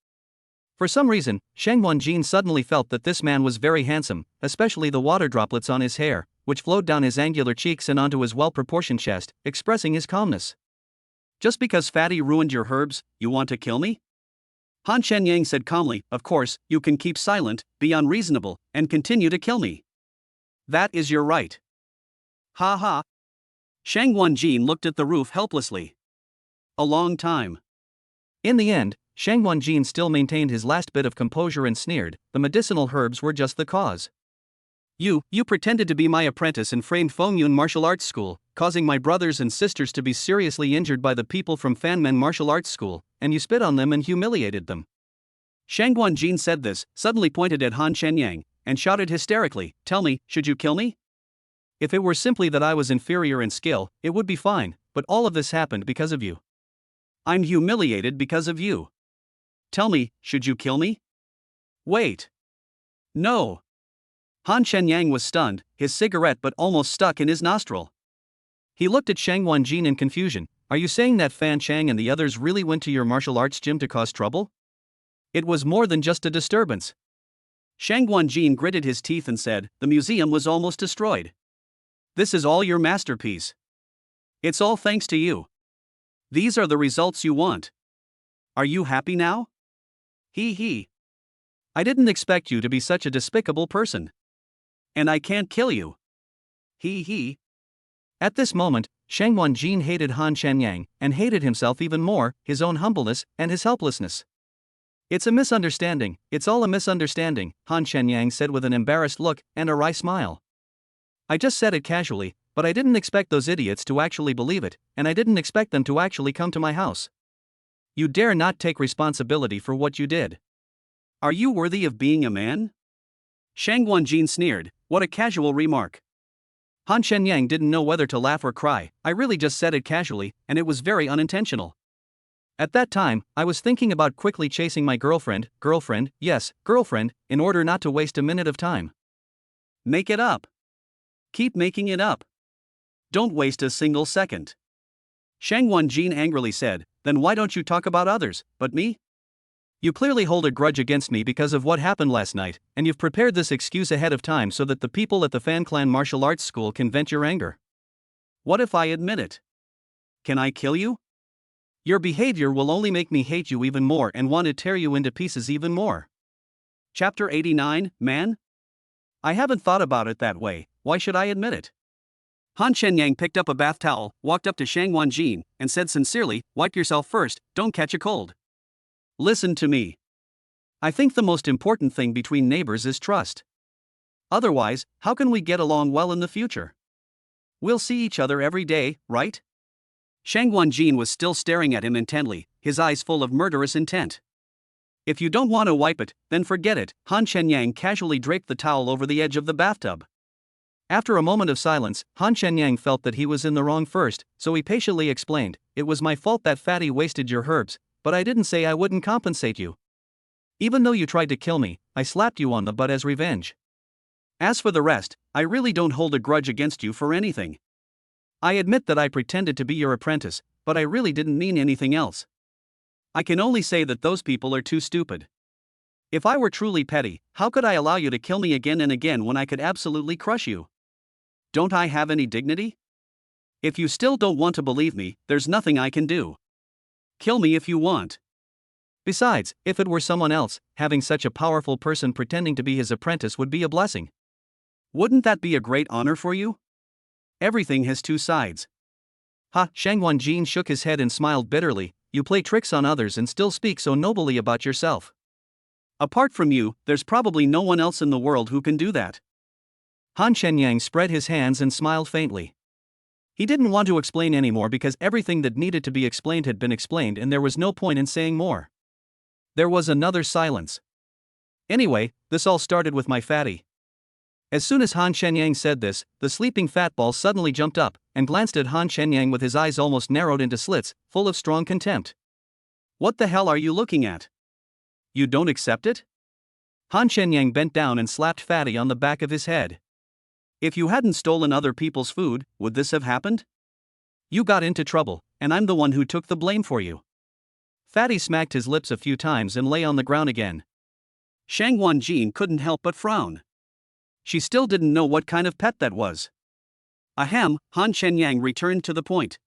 For some reason, Shang Wanjin suddenly felt that this man was very handsome, especially the water droplets on his hair, which flowed down his angular cheeks and onto his well-proportioned chest, expressing his calmness. Just because fatty ruined your herbs, you want to kill me? Han Shenyang said calmly, of course, you can keep silent, be unreasonable, and continue to kill me. That is your right. Ha ha. Shang Wanjin looked at the roof helplessly. A long time. In the end, Shang Wanjin still maintained his last bit of composure and sneered, the medicinal herbs were just the cause. You pretended to be my apprentice and framed Fengyun martial arts school, causing my brothers and sisters to be seriously injured by the people from Fanmen martial arts school, and you spit on them and humiliated them. Shang Wanjin said this, suddenly pointed at Han Shenyang, and shouted hysterically, "Tell me, should you kill me? If it were simply that I was inferior in skill, it would be fine, but all of this happened because of you. I'm humiliated because of you. Tell me, should you kill me?" Wait. No. Han Shenyang was stunned, his cigarette but almost stuck in his nostril. He looked at Shang Wanjin in confusion. Are you saying that Fan Chang and the others really went to your martial arts gym to cause trouble? It was more than just a disturbance. Shang Wanjin gritted his teeth and said, the museum was almost destroyed. This is all your masterpiece. It's all thanks to you. These are the results you want. Are you happy now? He. I didn't expect you to be such a despicable person. And I can't kill you. He. At this moment, Shang Wanjin hated Han Shenyang, and hated himself even more, his own humbleness, and his helplessness. It's a misunderstanding, it's all a misunderstanding, Han Shenyang said with an embarrassed look, and a wry smile. I just said it casually, but I didn't expect those idiots to actually believe it, and I didn't expect them to actually come to my house. You dare not take responsibility for what you did. Are you worthy of being a man? Shang Wanjin sneered, what a casual remark. Han Shenyang didn't know whether to laugh or cry. I really just said it casually, and it was very unintentional. At that time, I was thinking about quickly chasing my girlfriend, in order not to waste a minute of time. Make it up. Keep making it up. Don't waste a single second. Shang Wanjin angrily said, then why don't you talk about others, but me? You clearly hold a grudge against me because of what happened last night, and you've prepared this excuse ahead of time so that the people at the Fan Clan martial arts school can vent your anger. What if I admit it? Can I kill you? Your behavior will only make me hate you even more and want to tear you into pieces even more. Chapter 89, Man? I haven't thought about it that way, why should I admit it? Han Shenyang picked up a bath towel, walked up to Shang Wanjin, and said sincerely, wipe yourself first, don't catch a cold. Listen to me. I think the most important thing between neighbors is trust. Otherwise, how can we get along well in the future? We'll see each other every day, right? Shang Wanjin was still staring at him intently, his eyes full of murderous intent. If you don't want to wipe it, then forget it, Han Shenyang casually draped the towel over the edge of the bathtub. After a moment of silence, Han Shenyang felt that he was in the wrong first, so he patiently explained, it was my fault that fatty wasted your herbs, but I didn't say I wouldn't compensate you. Even though you tried to kill me, I slapped you on the butt as revenge. As for the rest, I really don't hold a grudge against you for anything. I admit that I pretended to be your apprentice, but I really didn't mean anything else. I can only say that those people are too stupid. If I were truly petty, how could I allow you to kill me again and again when I could absolutely crush you? Don't I have any dignity? If you still don't want to believe me, there's nothing I can do. Kill me if you want. Besides, if it were someone else, having such a powerful person pretending to be his apprentice would be a blessing. Wouldn't that be a great honor for you? Everything has two sides. Shang Wanjin shook his head and smiled bitterly, you play tricks on others and still speak so nobly about yourself. Apart from you, there's probably no one else in the world who can do that. Han Shenyang spread his hands and smiled faintly. He didn't want to explain anymore because everything that needed to be explained had been explained and there was no point in saying more. There was another silence. Anyway, this all started with my fatty. As soon as Han Shenyang said this, the sleeping fatball suddenly jumped up and glanced at Han Shenyang with his eyes almost narrowed into slits, full of strong contempt. What the hell are you looking at? You don't accept it? Han Shenyang bent down and slapped Fatty on the back of his head. If you hadn't stolen other people's food, would this have happened? You got into trouble, and I'm the one who took the blame for you. Fatty smacked his lips a few times and lay on the ground again. Shang Wanjin couldn't help but frown. She still didn't know what kind of pet that was. Ahem, Han Shenyang returned to the point.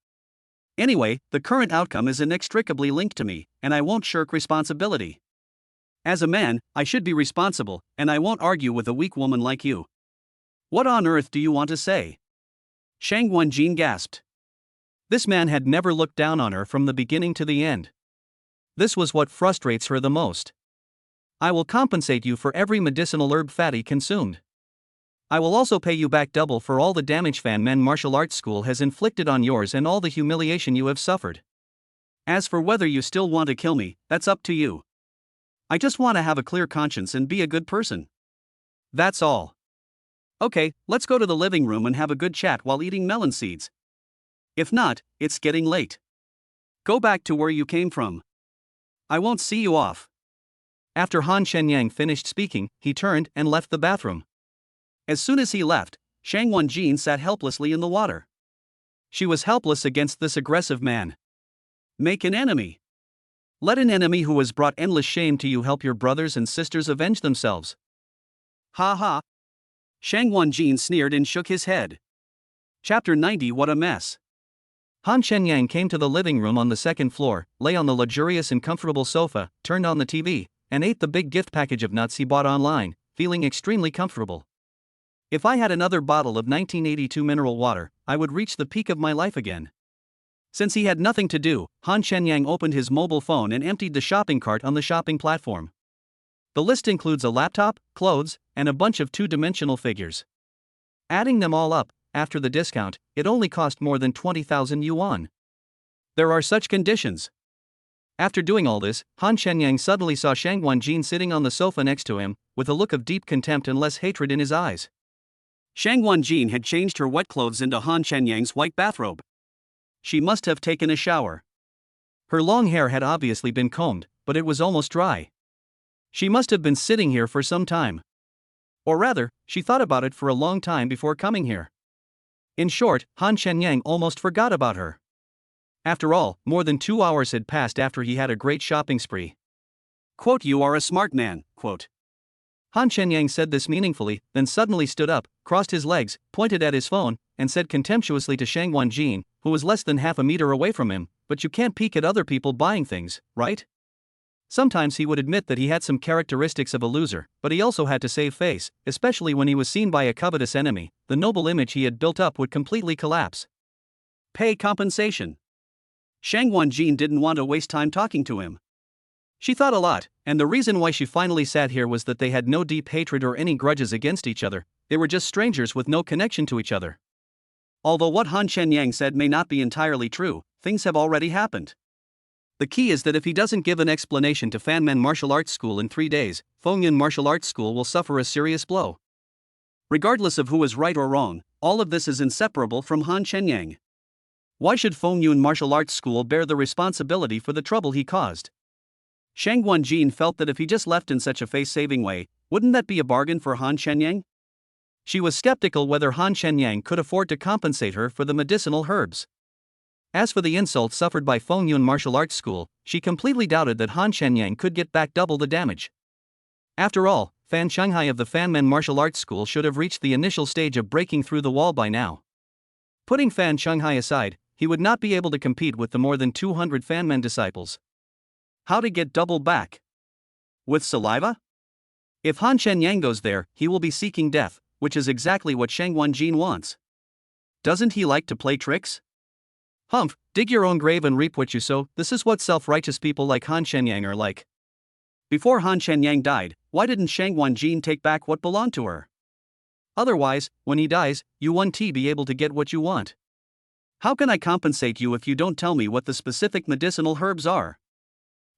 Anyway, the current outcome is inextricably linked to me, and I won't shirk responsibility. As a man, I should be responsible, and I won't argue with a weak woman like you. What on earth do you want to say? Shang Wanjin gasped. This man had never looked down on her from the beginning to the end. This was what frustrates her the most. I will compensate you for every medicinal herb Fatty consumed. I will also pay you back double for all the damage Fan Men Martial Arts School has inflicted on yours and all the humiliation you have suffered. As for whether you still want to kill me, that's up to you. I just want to have a clear conscience and be a good person. That's all. Okay, let's go to the living room and have a good chat while eating melon seeds. If not, it's getting late. Go back to where you came from. I won't see you off. After Han Shenyang finished speaking, he turned and left the bathroom. As soon as he left, Shang Wanjin sat helplessly in the water. She was helpless against this aggressive man. Make an enemy. Let an enemy who has brought endless shame to you help your brothers and sisters avenge themselves. Ha ha. Shang Wanjin sneered and shook his head. Chapter 90 What a mess. Han Shenyang came to the living room on the second floor, lay on the luxurious and comfortable sofa, turned on the TV, and ate the big gift package of nuts he bought online, feeling extremely comfortable. If I had another bottle of 1982 mineral water, I would reach the peak of my life again. Since he had nothing to do, Han Shenyang opened his mobile phone and emptied the shopping cart on the shopping platform. The list includes a laptop, clothes, and a bunch of two-dimensional figures. Adding them all up, after the discount, it only cost more than 20,000 yuan. There are such conditions. After doing all this, Han Shenyang suddenly saw Shang Wanjin sitting on the sofa next to him, with a look of deep contempt and less hatred in his eyes. Shang Wanjin had changed her wet clothes into Han Shenyang's white bathrobe. She must have taken a shower. Her long hair had obviously been combed, but it was almost dry. She must have been sitting here for some time. Or rather, she thought about it for a long time before coming here. In short, Han Shenyang almost forgot about her. After all, more than 2 hours had passed after he had a great shopping spree. Quote, you are a smart man, quote. Han Shenyang said this meaningfully, then suddenly stood up, crossed his legs, pointed at his phone, and said contemptuously to Shang Wanjin, who was less than half a meter away from him, but you can't peek at other people buying things, right? Sometimes he would admit that he had some characteristics of a loser, but he also had to save face, especially when he was seen by a covetous enemy. The noble image he had built up would completely collapse. Pay compensation. Shang Wanjin didn't want to waste time talking to him. She thought a lot, and the reason why she finally sat here was that they had no deep hatred or any grudges against each other. They were just strangers with no connection to each other. Although what Han Shenyang said may not be entirely true, things have already happened. The key is that if he doesn't give an explanation to Fanmen Martial Arts School in 3 days, Fengyun Martial Arts School will suffer a serious blow. Regardless of who is right or wrong, all of this is inseparable from Han Shenyang. Why should Fengyun Martial Arts School bear the responsibility for the trouble he caused? Shang Wanjin felt that if he just left in such a face-saving way, wouldn't that be a bargain for Han Shenyang? She was skeptical whether Han Shenyang could afford to compensate her for the medicinal herbs. As for the insult suffered by Fengyun Martial Arts School, she completely doubted that Han Shenyang could get back double the damage. After all, Fan Shanghai of the Fanmen Martial Arts School should have reached the initial stage of breaking through the wall by now. Putting Fan Shanghai aside, he would not be able to compete with the more than 200 Fanmen disciples. How to get double back? With saliva? If Han Shenyang goes there, he will be seeking death, which is exactly what Shang Wanjin wants. Doesn't he like to play tricks? Humph, dig your own grave and reap what you sow. This is what self-righteous people like Han Shenyang are like. Before Han Shenyang died, why didn't Shang Wanjin take back what belonged to her? Otherwise, when he dies, you won't be able to get what you want. How can I compensate you if you don't tell me what the specific medicinal herbs are?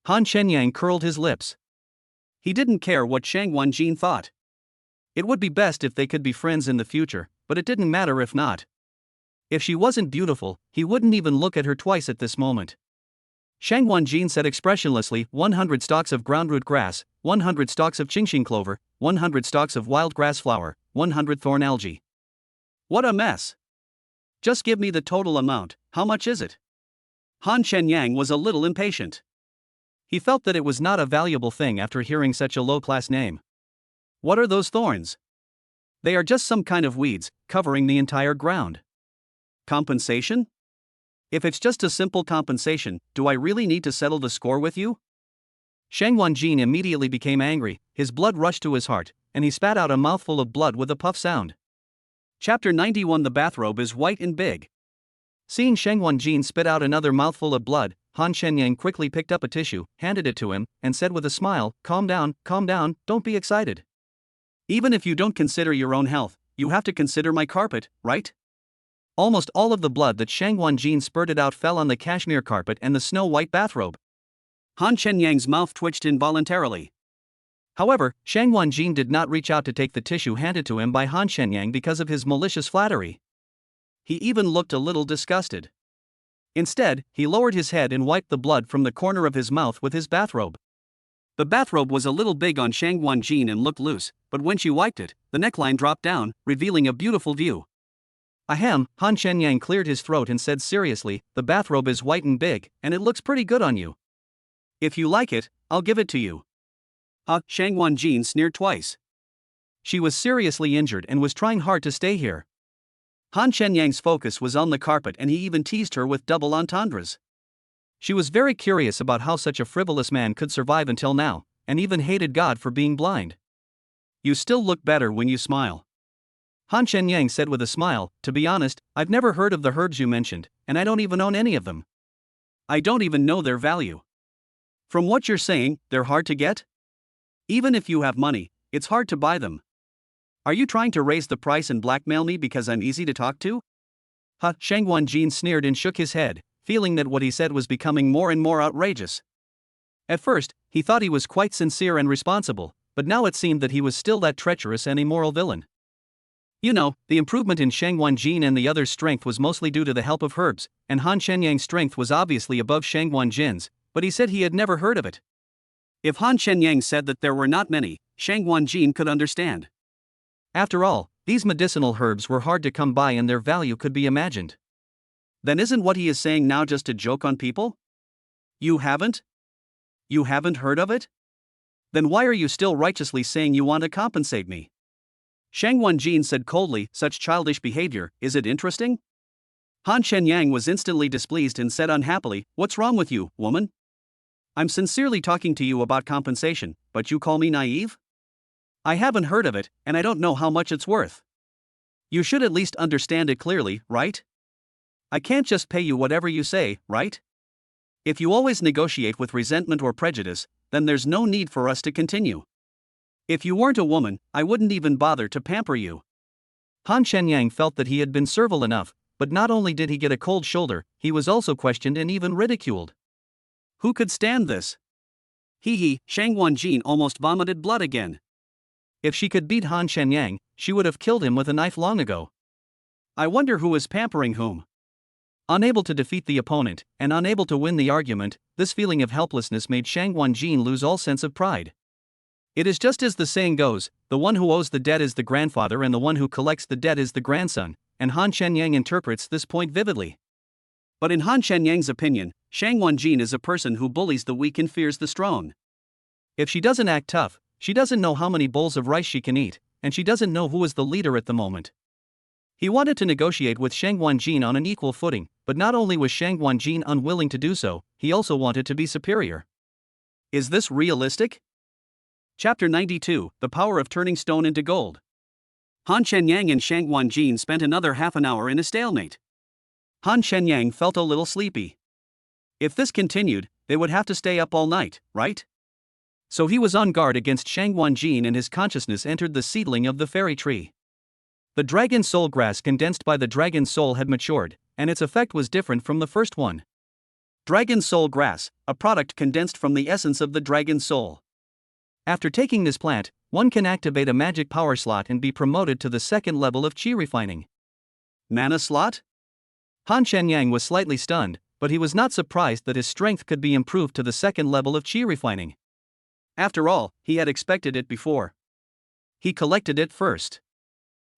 Han Shenyang curled his lips. He didn't care what Shang Wanjin thought. It would be best if they could be friends in the future, but it didn't matter if not. If she wasn't beautiful, he wouldn't even look at her twice at this moment. Shang Wanjin said expressionlessly, 100 stalks of groundroot grass, 100 stalks of qingxing clover, 100 stalks of wild grass flower, 100 thorn algae. What a mess. Just give me the total amount. How much is it? Han Shenyang was a little impatient. He felt that it was not a valuable thing after hearing such a low-class name. What are those thorns? They are just some kind of weeds, covering the entire ground. Compensation? If it's just a simple compensation, do I really need to settle the score with you? Shang Wanjin immediately became angry, his blood rushed to his heart, and he spat out a mouthful of blood with a puff sound. Chapter 91. The bathrobe is white and big. Seeing Shang Wanjin spit out another mouthful of blood, Han Shenyang quickly picked up a tissue, handed it to him, and said with a smile, calm down, don't be excited. Even if you don't consider your own health, you have to consider my carpet, right? Almost all of the blood that Shang Wanjin spurted out fell on the cashmere carpet and the snow-white bathrobe. Han Shenyang's mouth twitched involuntarily. However, Shang Wanjin did not reach out to take the tissue handed to him by Han Shenyang because of his malicious flattery. He even looked a little disgusted. Instead, he lowered his head and wiped the blood from the corner of his mouth with his bathrobe. The bathrobe was a little big on Shang Wanjin and looked loose, but when she wiped it, the neckline dropped down, revealing a beautiful view. Ahem, Han Shenyang cleared his throat and said seriously, the bathrobe is white and big, and it looks pretty good on you. If you like it, I'll give it to you. Shang Wanjin sneered twice. She was seriously injured and was trying hard to stay here. Han Shenyang's focus was on the carpet and he even teased her with double entendres. She was very curious about how such a frivolous man could survive until now, and even hated God for being blind. You still look better when you smile. Han Shenyang said with a smile, to be honest, I've never heard of the herbs you mentioned, and I don't even own any of them. I don't even know their value. From what you're saying, they're hard to get? Even if you have money, it's hard to buy them. Are you trying to raise the price and blackmail me because I'm easy to talk to? Shang Wanjin sneered and shook his head, feeling that what he said was becoming more and more outrageous. At first, he thought he was quite sincere and responsible, but now it seemed that he was still that treacherous and immoral villain. You know, the improvement in Shang Wanjin and the other's strength was mostly due to the help of herbs, and Han Shenyang's strength was obviously above Shang Wanjin's, but he said he had never heard of it. If Han Shenyang said that there were not many, Shang Wanjin could understand. After all, these medicinal herbs were hard to come by and their value could be imagined. Then isn't what he is saying now just a joke on people? You haven't? You haven't heard of it? Then why are you still righteously saying you want to compensate me? Shang Wanjin said coldly, such childish behavior, is it interesting? Han Shenyang was instantly displeased and said unhappily, "What's wrong with you, woman? I'm sincerely talking to you about compensation, but you call me naive? I haven't heard of it, and I don't know how much it's worth. You should at least understand it clearly, right? I can't just pay you whatever you say, right? If you always negotiate with resentment or prejudice, then there's no need for us to continue. If you weren't a woman, I wouldn't even bother to pamper you." Han Shenyang felt that he had been servile enough, but not only did he get a cold shoulder, he was also questioned and even ridiculed. Who could stand this? Shang Wanjin almost vomited blood again. If she could beat Han Shenyang, she would have killed him with a knife long ago. I wonder who is pampering whom. Unable to defeat the opponent, and unable to win the argument, this feeling of helplessness made Shang Wanjin lose all sense of pride. It is just as the saying goes, the one who owes the debt is the grandfather and the one who collects the debt is the grandson, and Han Shenyang interprets this point vividly. But in Han Shenyang's opinion, Shang Wanjin is a person who bullies the weak and fears the strong. If she doesn't act tough, she doesn't know how many bowls of rice she can eat, and she doesn't know who is the leader at the moment. He wanted to negotiate with Shang Wanjin on an equal footing, but not only was Shang Wanjin unwilling to do so, he also wanted to be superior. Is this realistic? Chapter 92, The Power of Turning Stone into Gold. Han Shenyang and Shang Wanjin spent another half an hour in a stalemate. Han Shenyang felt a little sleepy. If this continued, they would have to stay up all night, right? So he was on guard against Shang Wanjin and his consciousness entered the seedling of the fairy tree. The dragon soul grass condensed by the dragon soul had matured, and its effect was different from the first one. Dragon soul grass, a product condensed from the essence of the dragon soul. After taking this plant, one can activate a magic power slot and be promoted to the second level of chi refining. Mana slot? Han Shenyang was slightly stunned, but he was not surprised that his strength could be improved to the second level of chi refining. After all, he had expected it before. He collected it first.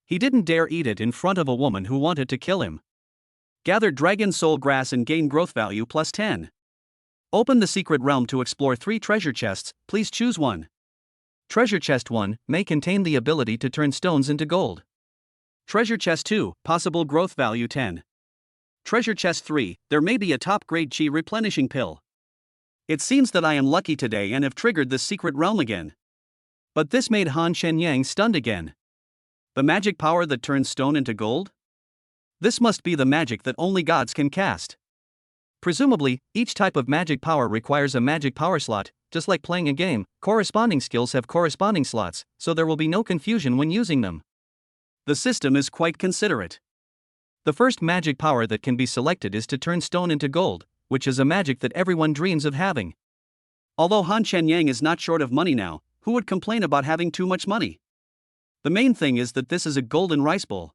He didn't dare eat it in front of a woman who wanted to kill him. Gather dragon soul grass and gain growth value plus 10. Open the secret realm to explore 3 treasure chests, please choose one. Treasure chest 1 may contain the ability to turn stones into gold. Treasure chest 2, possible growth value 10. Treasure chest 3, there may be a top grade chi replenishing pill. It seems that I am lucky today and have triggered this secret realm again. But this made Han Shenyang stunned again. The magic power that turns stone into gold? This must be the magic that only gods can cast. Presumably, each type of magic power requires a magic power slot. Just like playing a game, corresponding skills have corresponding slots, so there will be no confusion when using them. The system is quite considerate. The first magic power that can be selected is to turn stone into gold, which is a magic that everyone dreams of having. Although Han Shenyang is not short of money now, who would complain about having too much money? The main thing is that this is a golden rice bowl.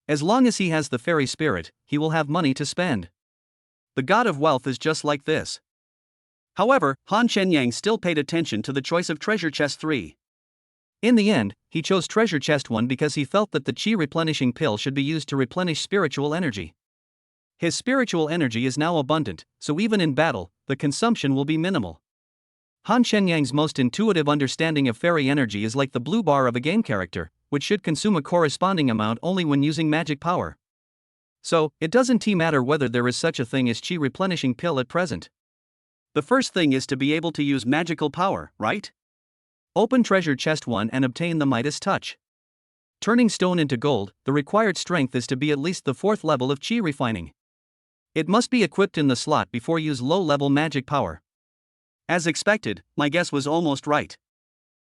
As long as he has the fairy spirit, he will have money to spend. The god of wealth is just like this. However, Han Shenyang still paid attention to the choice of treasure chest 3. In the end, he chose treasure chest 1 because he felt that the chi replenishing pill should be used to replenish spiritual energy. His spiritual energy is now abundant, so even in battle, the consumption will be minimal. Han Shenyang's most intuitive understanding of fairy energy is like the blue bar of a game character, which should consume a corresponding amount only when using magic power. So, it doesn't matter whether there is such a thing as chi replenishing pill at present. The first thing is to be able to use magical power, right? Open treasure chest 1 and obtain the Midas touch. Turning stone into gold, the required strength is to be at least the 4th level of chi refining. It must be equipped in the slot before use low-level magic power. As expected, my guess was almost right.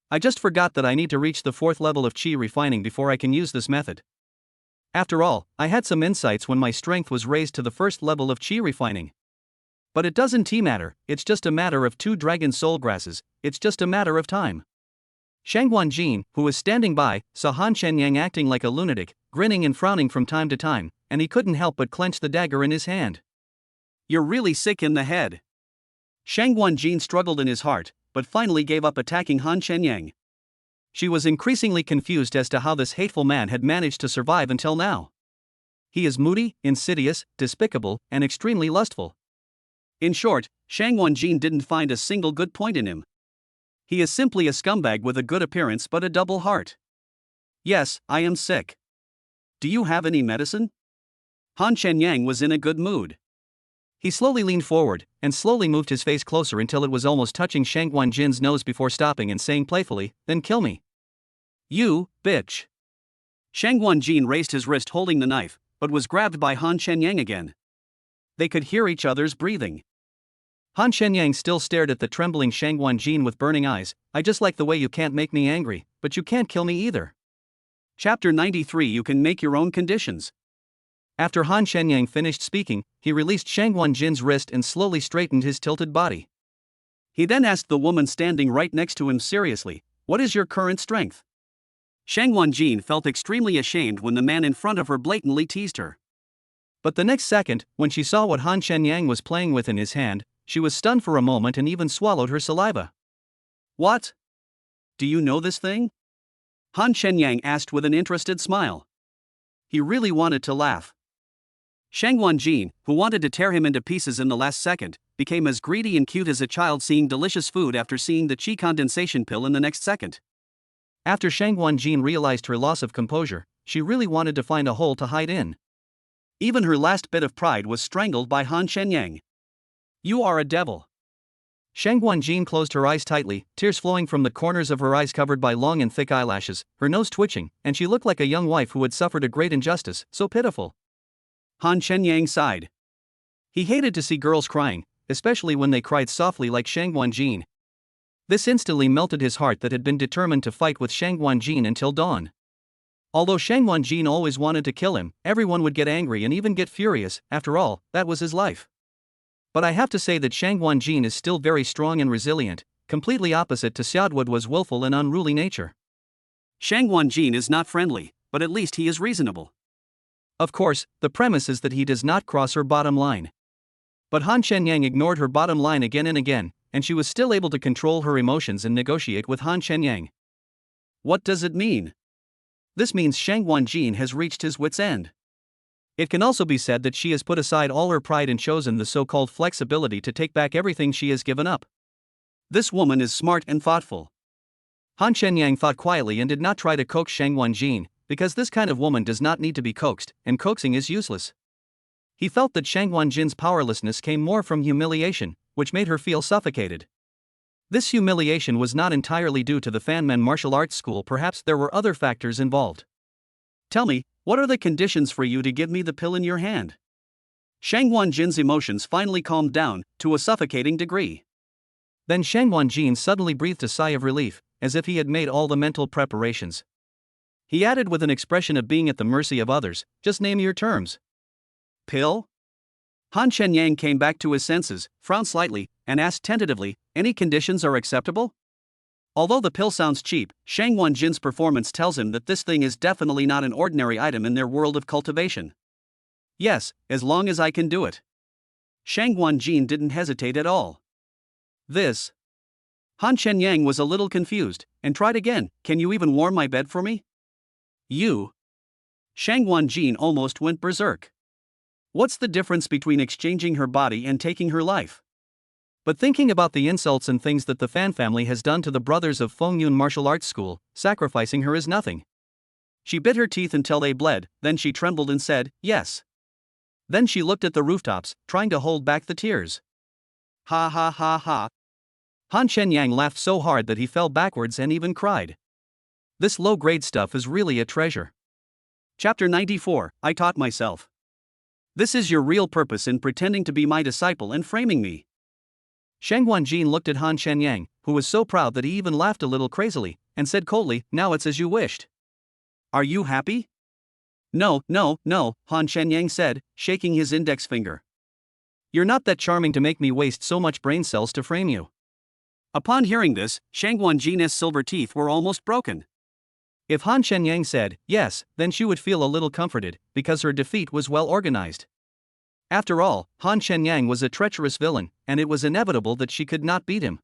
I just forgot that I need to reach the 4th level of chi refining before I can use this method. After all, I had some insights when my strength was raised to the 1st level of chi refining. But it doesn't matter, it's just a matter of 2 dragon soul grasses, it's just a matter of time. Shang Wanjin, who was standing by, saw Han Shenyang acting like a lunatic, grinning and frowning from time to time, and he couldn't help but clench the dagger in his hand. You're really sick in the head. Shang Wanjin struggled in his heart, but finally gave up attacking Han Shenyang. She was increasingly confused as to how this hateful man had managed to survive until now. He is moody, insidious, despicable, and extremely lustful. In short, Shang Wanjin didn't find a single good point in him. He is simply a scumbag with a good appearance but a double heart. Yes, I am sick. Do you have any medicine? Han Shenyang was in a good mood. He slowly leaned forward, and slowly moved his face closer until it was almost touching Shang Guanjin's nose before stopping and saying playfully, "Then kill me. You, bitch." Shang Guanjin raised his wrist holding the knife, but was grabbed by Han Shenyang again. They could hear each other's breathing. Han Shenyang still stared at the trembling Shang Guanjin with burning eyes. "I just like the way you can't make me angry, but you can't kill me either." Chapter 93. You can make your own conditions. After Han Shenyang finished speaking, he released Shang Guanjin's wrist and slowly straightened his tilted body. He then asked the woman standing right next to him seriously, "What is your current strength?" Shang Guanjin felt extremely ashamed when the man in front of her blatantly teased her. But the next second, when she saw what Han Shenyang was playing with in his hand, she was stunned for a moment and even swallowed her saliva. "What? Do you know this thing?" Han Shenyang asked with an interested smile. He really wanted to laugh. Shang Guanjin, who wanted to tear him into pieces in the last second, became as greedy and cute as a child seeing delicious food after seeing the qi condensation pill in the next second. After Shang Guanjin realized her loss of composure, she really wanted to find a hole to hide in. Even her last bit of pride was strangled by Han Shenyang. "You are a devil." Shang Guanjin closed her eyes tightly, tears flowing from the corners of her eyes covered by long and thick eyelashes, her nose twitching, and she looked like a young wife who had suffered a great injustice, so pitiful. Han Shenyang sighed. He hated to see girls crying, especially when they cried softly like Shang Guanjin. This instantly melted his heart that had been determined to fight with Shang Guanjin until dawn. Although Shang Guanjin always wanted to kill him, everyone would get angry and even get furious. After all, that was his life. But I have to say that Shang Guanjin is still very strong and resilient, completely opposite to Xiaodu's willful and unruly nature. Shang Guanjin is not friendly, but at least he is reasonable. Of course, the premise is that he does not cross her bottom line. But Han Shenyang ignored her bottom line again and again, and she was still able to control her emotions and negotiate with Han Shenyang. What does it mean? This means Shang Guanjin has reached his wit's end. It can also be said that she has put aside all her pride and chosen the so-called flexibility to take back everything she has given up. This woman is smart and thoughtful. Han Shenyang thought quietly and did not try to coax Shang Guanjin, because this kind of woman does not need to be coaxed, and coaxing is useless. He felt that Shang Guanjin's powerlessness came more from humiliation, which made her feel suffocated. This humiliation was not entirely due to the Fanmen martial arts school, perhaps there were other factors involved. "Tell me, what are the conditions for you to give me the pill in your hand?" Shang Guanjin's emotions finally calmed down, to a suffocating degree. Then Shang Guanjin suddenly breathed a sigh of relief, as if he had made all the mental preparations. He added with an expression of being at the mercy of others, "Just name your terms." "Pill?" Han Shenyang came back to his senses, frowned slightly, and asked tentatively, "Any conditions are acceptable?" Although the pill sounds cheap, Shang Guanjin's performance tells him that this thing is definitely not an ordinary item in their world of cultivation. "Yes, as long as I can do it." Shang Guanjin didn't hesitate at all. "This?" Han Shenyang was a little confused, and tried again, "Can you even warm my bed for me?" "You?" Shang Guanjin almost went berserk. What's the difference between exchanging her body and taking her life? But thinking about the insults and things that the Fan family has done to the brothers of Fengyun Martial Arts School, sacrificing her is nothing. She bit her teeth until they bled, then she trembled and said, "Yes." Then she looked at the rooftops, trying to hold back the tears. "Ha ha ha ha." Han Shenyang laughed so hard that he fell backwards and even cried. This low-grade stuff is really a treasure. Chapter 94, I Taught Myself. This is your real purpose in pretending to be my disciple and framing me. Shang Guanjin looked at Han Shenyang, who was so proud that he even laughed a little crazily, and said coldly, "Now it's as you wished. Are you happy?" No, Han Shenyang said, shaking his index finger. "You're not that charming to make me waste so much brain cells to frame you." Upon hearing this, Shang Guanjin's silver teeth were almost broken. If Han Shenyang said, yes, then she would feel a little comforted, because her defeat was well organized. After all, Han Shenyang was a treacherous villain, and it was inevitable that she could not beat him.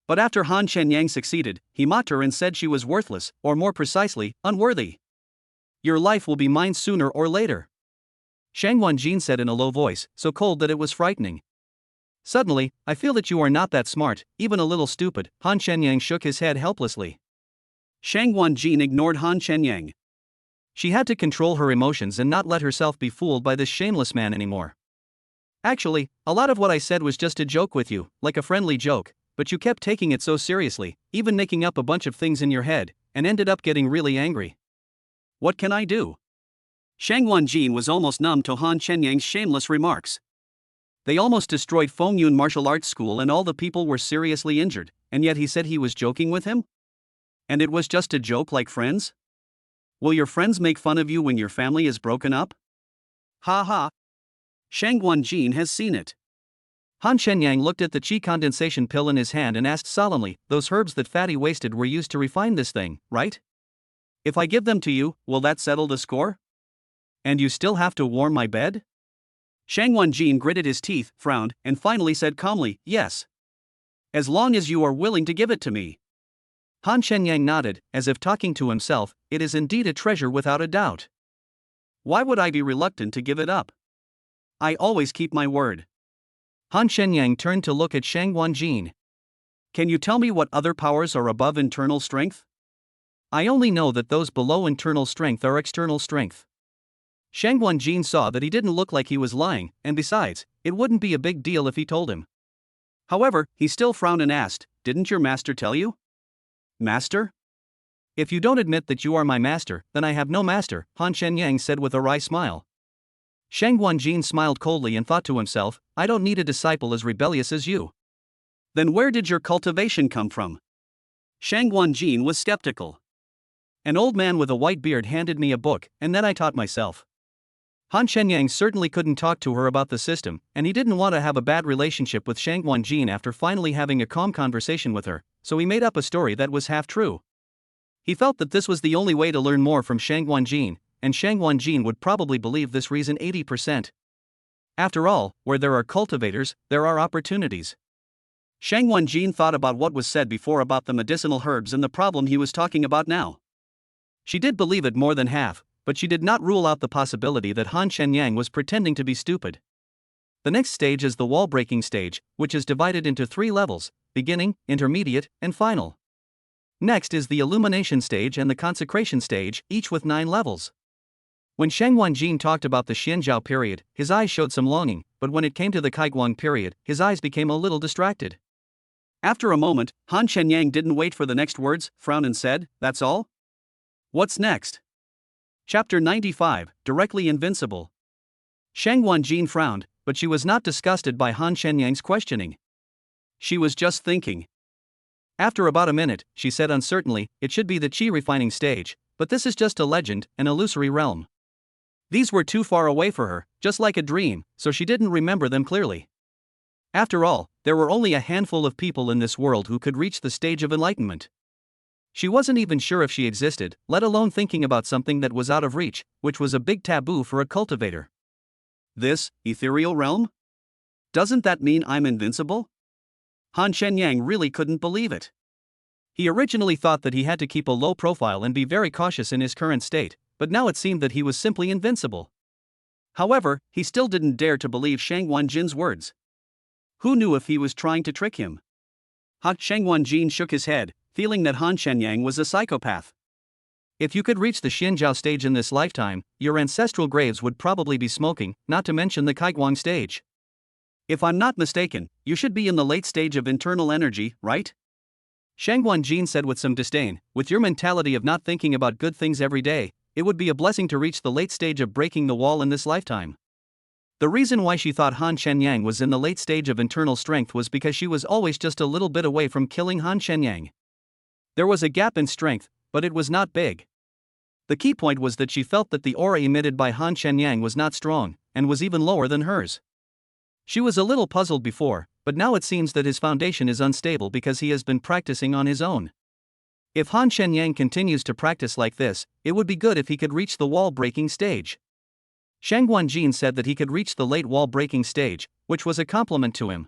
But after Han Shenyang succeeded, he mocked her and said she was worthless, or more precisely, unworthy. "Your life will be mine sooner or later," Shang Guanjin said in a low voice, so cold that it was frightening. "Suddenly, I feel that you are not that smart, even a little stupid." Han Shenyang shook his head helplessly. Shang Guanjin ignored Han Shenyang. She had to control her emotions and not let herself be fooled by this shameless man anymore. Actually, a lot of what I said was just a joke with you, like a friendly joke, but you kept taking it so seriously, even making up a bunch of things in your head, and ended up getting really angry. What can I do? Shang Wanjin was almost numb to Han Chenyang's shameless remarks. They almost destroyed Fengyun Martial Arts School and all the people were seriously injured, and yet he said he was joking with him? And it was just a joke like friends? Will your friends make fun of you when your family is broken up? Ha ha. Shang Wanjin has seen it. Han Chenyang looked at the qi condensation pill in his hand and asked solemnly, those herbs that Fatty wasted were used to refine this thing, right? If I give them to you, will that settle the score? And you still have to warm my bed? Shang Wanjin gritted his teeth, frowned, and finally said calmly, yes. As long as you are willing to give it to me. Han Chenyang nodded, as if talking to himself, it is indeed a treasure without a doubt. Why would I be reluctant to give it up? I always keep my word. Han Chenyang turned to look at Shang Wanjin. Can you tell me what other powers are above internal strength? I only know that those below internal strength are external strength. Shang Wanjin saw that he didn't look like he was lying, and besides, it wouldn't be a big deal if he told him. However, he still frowned and asked, didn't your master tell you? Master? If you don't admit that you are my master, then I have no master, Han Chenyang said with a wry smile. Shang Wanjin smiled coldly and thought to himself, I don't need a disciple as rebellious as you. Then where did your cultivation come from? Shang Wanjin was skeptical. An old man with a white beard handed me a book, and then I taught myself. Han Chenyang certainly couldn't talk to her about the system, and he didn't want to have a bad relationship with Shang Wanjin after finally having a calm conversation with her, so he made up a story that was half true. He felt that this was the only way to learn more from Shang Wanjin, and Shang Wanjin would probably believe this reason 80%. After all, where there are cultivators, there are opportunities. Shang Wanjin thought about what was said before about the medicinal herbs and the problem he was talking about now. She did believe it more than half, but she did not rule out the possibility that Han Chenyang was pretending to be stupid. The next stage is the wall-breaking stage, which is divided into 3 levels, beginning, intermediate, and final. Next is the illumination stage and the consecration stage, each with 9 levels. When Shang Wanjin talked about the Xianzhao period, his eyes showed some longing, but when it came to the Kaiguang period, his eyes became a little distracted. After a moment, Han Chenyang didn't wait for the next words, frowned and said, that's all? What's next? Chapter 95, Directly Invincible. Shang Wanjin frowned, but she was not disgusted by Han Chenyang's questioning. She was just thinking. After about a minute, she said uncertainly, it should be the qi refining stage, but this is just a legend, an illusory realm. These were too far away for her, just like a dream, so she didn't remember them clearly. After all, there were only a handful of people in this world who could reach the stage of enlightenment. She wasn't even sure if she existed, let alone thinking about something that was out of reach, which was a big taboo for a cultivator. This ethereal realm? Doesn't that mean I'm invincible? Han Chenyang really couldn't believe it. He originally thought that he had to keep a low profile and be very cautious in his current state, but now it seemed that he was simply invincible. However, he still didn't dare to believe Shang Wanjin's words. Who knew if he was trying to trick him? Shang Wanjin shook his head, feeling that Han Chenyang was a psychopath. If you could reach the Xianzhao stage in this lifetime, your ancestral graves would probably be smoking, not to mention the Kaiguang stage. If I'm not mistaken, you should be in the late stage of internal energy, right? Shang Wanjin said with some disdain, with your mentality of not thinking about good things every day, it would be a blessing to reach the late stage of breaking the wall in this lifetime. The reason why she thought Han Chenyang was in the late stage of internal strength was because she was always just a little bit away from killing Han Chenyang. There was a gap in strength, but it was not big. The key point was that she felt that the aura emitted by Han Chenyang was not strong, and was even lower than hers. She was a little puzzled before, but now it seems that his foundation is unstable because he has been practicing on his own. If Han Chenyang continues to practice like this, it would be good if he could reach the wall-breaking stage. Shang Wanjin said that he could reach the late wall-breaking stage, which was a compliment to him.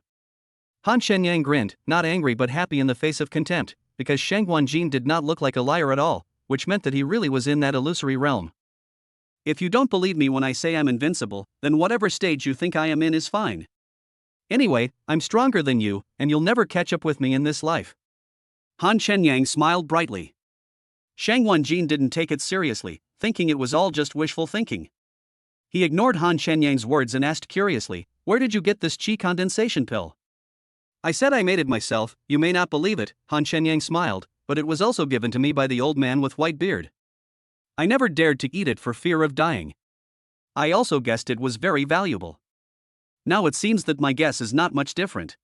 Han Chenyang grinned, not angry but happy in the face of contempt, because Shang Wanjin did not look like a liar at all, which meant that he really was in that illusory realm. If you don't believe me when I say I'm invincible, then whatever stage you think I am in is fine. Anyway, I'm stronger than you, and you'll never catch up with me in this life. Han Chenyang smiled brightly. Shang Wanjin didn't take it seriously, thinking it was all just wishful thinking. He ignored Han Shenyang's words and asked curiously, "Where did you get this qi condensation pill?" "I said I made it myself, you may not believe it," Han Shenyang smiled, "but it was also given to me by the old man with white beard. I never dared to eat it for fear of dying. I also guessed it was very valuable. Now it seems that my guess is not much different."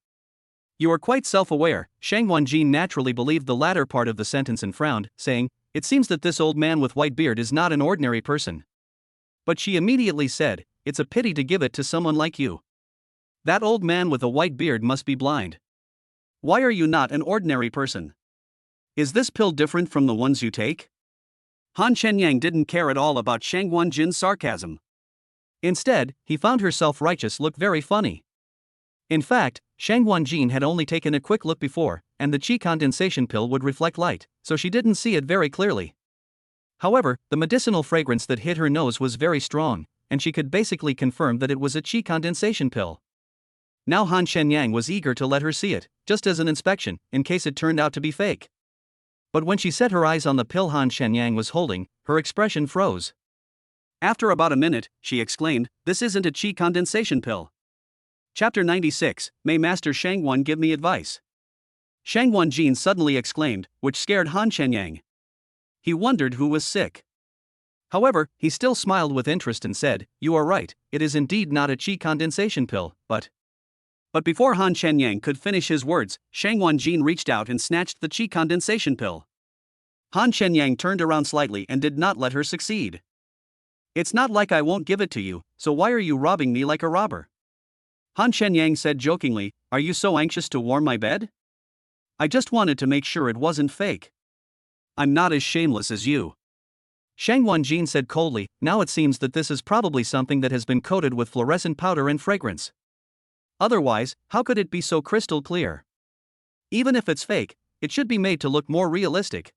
"You are quite self-aware." Shang Wanjin naturally believed the latter part of the sentence and frowned, saying, "It seems that this old man with white beard is not an ordinary person." But she immediately said, "It's a pity to give it to someone like you. That old man with a white beard must be blind. Why are you not an ordinary person? Is this pill different from the ones you take?" Han Shenyang didn't care at all about Shang Wanjin's sarcasm. Instead, he found her self-righteous look very funny. In fact, Shang Wanjin had only taken a quick look before, and the qi condensation pill would reflect light, so she didn't see it very clearly. However, the medicinal fragrance that hit her nose was very strong, and she could basically confirm that it was a qi condensation pill. Now Han Shenyang was eager to let her see it, just as an inspection, in case it turned out to be fake. But when she set her eyes on the pill Han Shenyang was holding, her expression froze. After about a minute, she exclaimed, "This isn't a qi condensation pill." Chapter 96, May Master Shang Wan give me advice? Shang Wanjin suddenly exclaimed, which scared Han Shenyang. He wondered who was sick. However, he still smiled with interest and said, "You are right, it is indeed not a qi condensation pill, but..." But before Han Shenyang could finish his words, Shang Wanjin reached out and snatched the qi condensation pill. Han Shenyang turned around slightly and did not let her succeed. "It's not like I won't give it to you, so why are you robbing me like a robber?" Han Shenyang said jokingly, "Are you so anxious to warm my bed? I just wanted to make sure it wasn't fake. I'm not as shameless as you." Shang Wanjin said coldly, "Now it seems that this is probably something that has been coated with fluorescent powder and fragrance. Otherwise, how could it be so crystal clear? Even if it's fake, it should be made to look more realistic."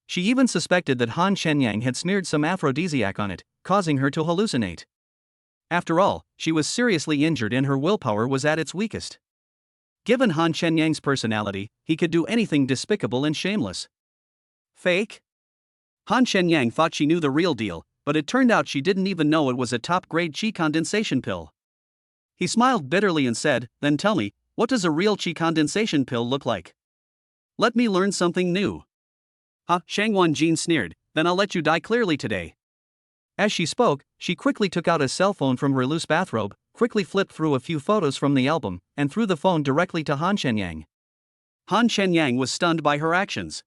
She even suspected that Han Shenyang had smeared some aphrodisiac on it, causing her to hallucinate. After all, she was seriously injured and her willpower was at its weakest. Given Han Shenyang's personality, he could do anything despicable and shameless. Fake? Han Shenyang thought she knew the real deal, but it turned out she didn't even know it was a top-grade qi condensation pill. He smiled bitterly and said, "Then tell me, what does a real qi condensation pill look like? Let me learn something new." "Huh?" Shang Wanjin sneered, "Then I'll let you die clearly today." As she spoke, she quickly took out a cell phone from her loose bathrobe, quickly flipped through a few photos from the album, and threw the phone directly to Han Shenyang. Han Shenyang was stunned by her actions.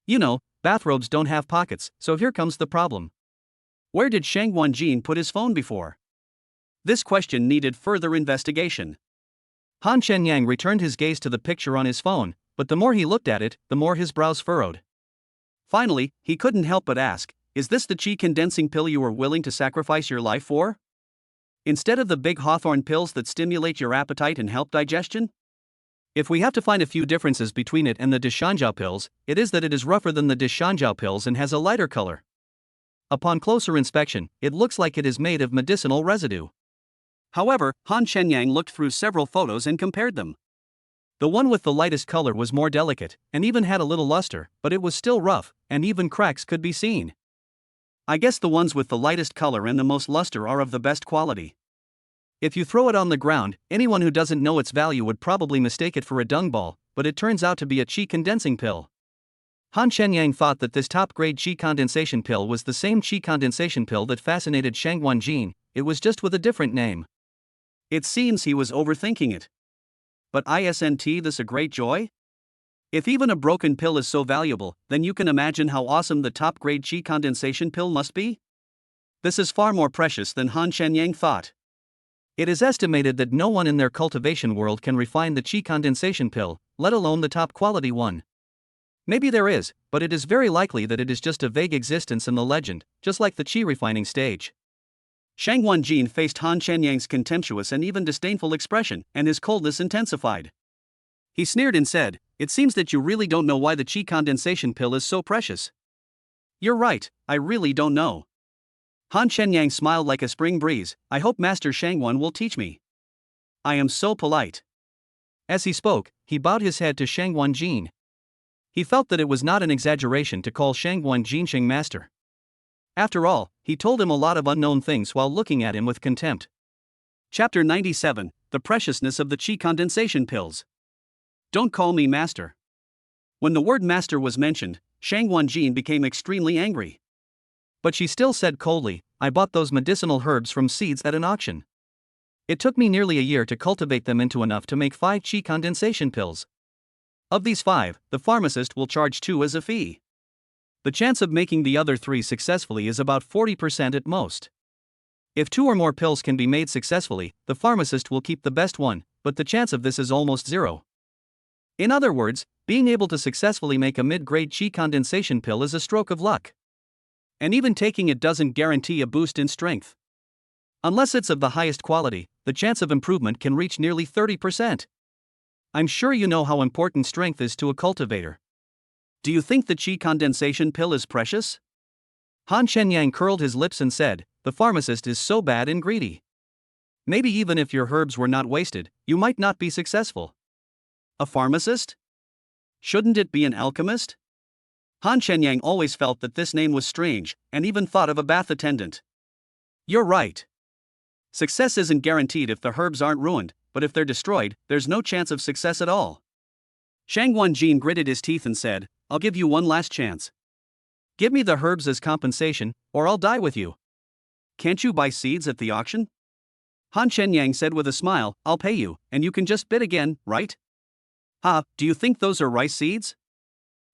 You know, bathrobes don't have pockets, so here comes the problem. Where did Shang Wanjin put his phone before? This question needed further investigation. Han Shenyang returned his gaze to the picture on his phone, but the more he looked at it, the more his brows furrowed. Finally, he couldn't help but ask, "Is this the qi condensing pill you were willing to sacrifice your life for? Instead of the big hawthorn pills that stimulate your appetite and help digestion?" If we have to find a few differences between it and the Dishanjiao pills, it is that it is rougher than the Dishanjiao pills and has a lighter color. Upon closer inspection, it looks like it is made of medicinal residue. However, Han Shenyang looked through several photos and compared them. The one with the lightest color was more delicate, and even had a little luster, but it was still rough, and even cracks could be seen. I guess the ones with the lightest color and the most luster are of the best quality. If you throw it on the ground, anyone who doesn't know its value would probably mistake it for a dung ball, but it turns out to be a qi condensing pill. Han Shenyang thought that this top-grade qi condensation pill was the same qi condensation pill that fascinated Shang Wanjin, it was just with a different name. It seems he was overthinking it. But isn't this a great joy? If even a broken pill is so valuable, then you can imagine how awesome the top-grade qi condensation pill must be? This is far more precious than Han Shenyang thought. It is estimated that no one in their cultivation world can refine the qi condensation pill, let alone the top-quality one. Maybe there is, but it is very likely that it is just a vague existence in the legend, just like the qi refining stage. Shang Wanjin faced Han Shenyang's contemptuous and even disdainful expression, and his coldness intensified. He sneered and said, "It seems that you really don't know why the qi condensation pill is so precious." "You're right, I really don't know." Han Shenyang smiled like a spring breeze, "I hope Master Shangwan will teach me. I am so polite." As he spoke, he bowed his head to Shang Wanjin. He felt that it was not an exaggeration to call Shang Wanjin Shang Master. After all, he told him a lot of unknown things while looking at him with contempt. Chapter 97, The Preciousness of the Qi Condensation Pills. Don't call me master. When the word master was mentioned, Shang Wanjin became extremely angry. But she still said coldly, I bought those medicinal herbs from seeds at an auction. It took me nearly a year to cultivate them into enough to make 5 Qi condensation pills. Of these 5, the pharmacist will charge 2 as a fee. The chance of making the other 3 successfully is about 40% at most. If 2 or more pills can be made successfully, the pharmacist will keep the best one, but the chance of this is almost zero. In other words, being able to successfully make a mid-grade Qi condensation pill is a stroke of luck. And even taking it doesn't guarantee a boost in strength. Unless it's of the highest quality, the chance of improvement can reach nearly 30%. I'm sure you know how important strength is to a cultivator. Do you think the Qi condensation pill is precious? Han Shenyang curled his lips and said, the pharmacist is so bad and greedy. Maybe even if your herbs were not wasted, you might not be successful. A pharmacist? Shouldn't it be an alchemist? Han Shenyang always felt that this name was strange, and even thought of a bath attendant. You're right. Success isn't guaranteed if the herbs aren't ruined, but if they're destroyed, there's no chance of success at all. Shang Wanjin gritted his teeth and said, I'll give you one last chance. Give me the herbs as compensation, or I'll die with you. Can't you buy seeds at the auction? Han Shenyang said with a smile, I'll pay you, and you can just bid again, right? Do you think those are rice seeds?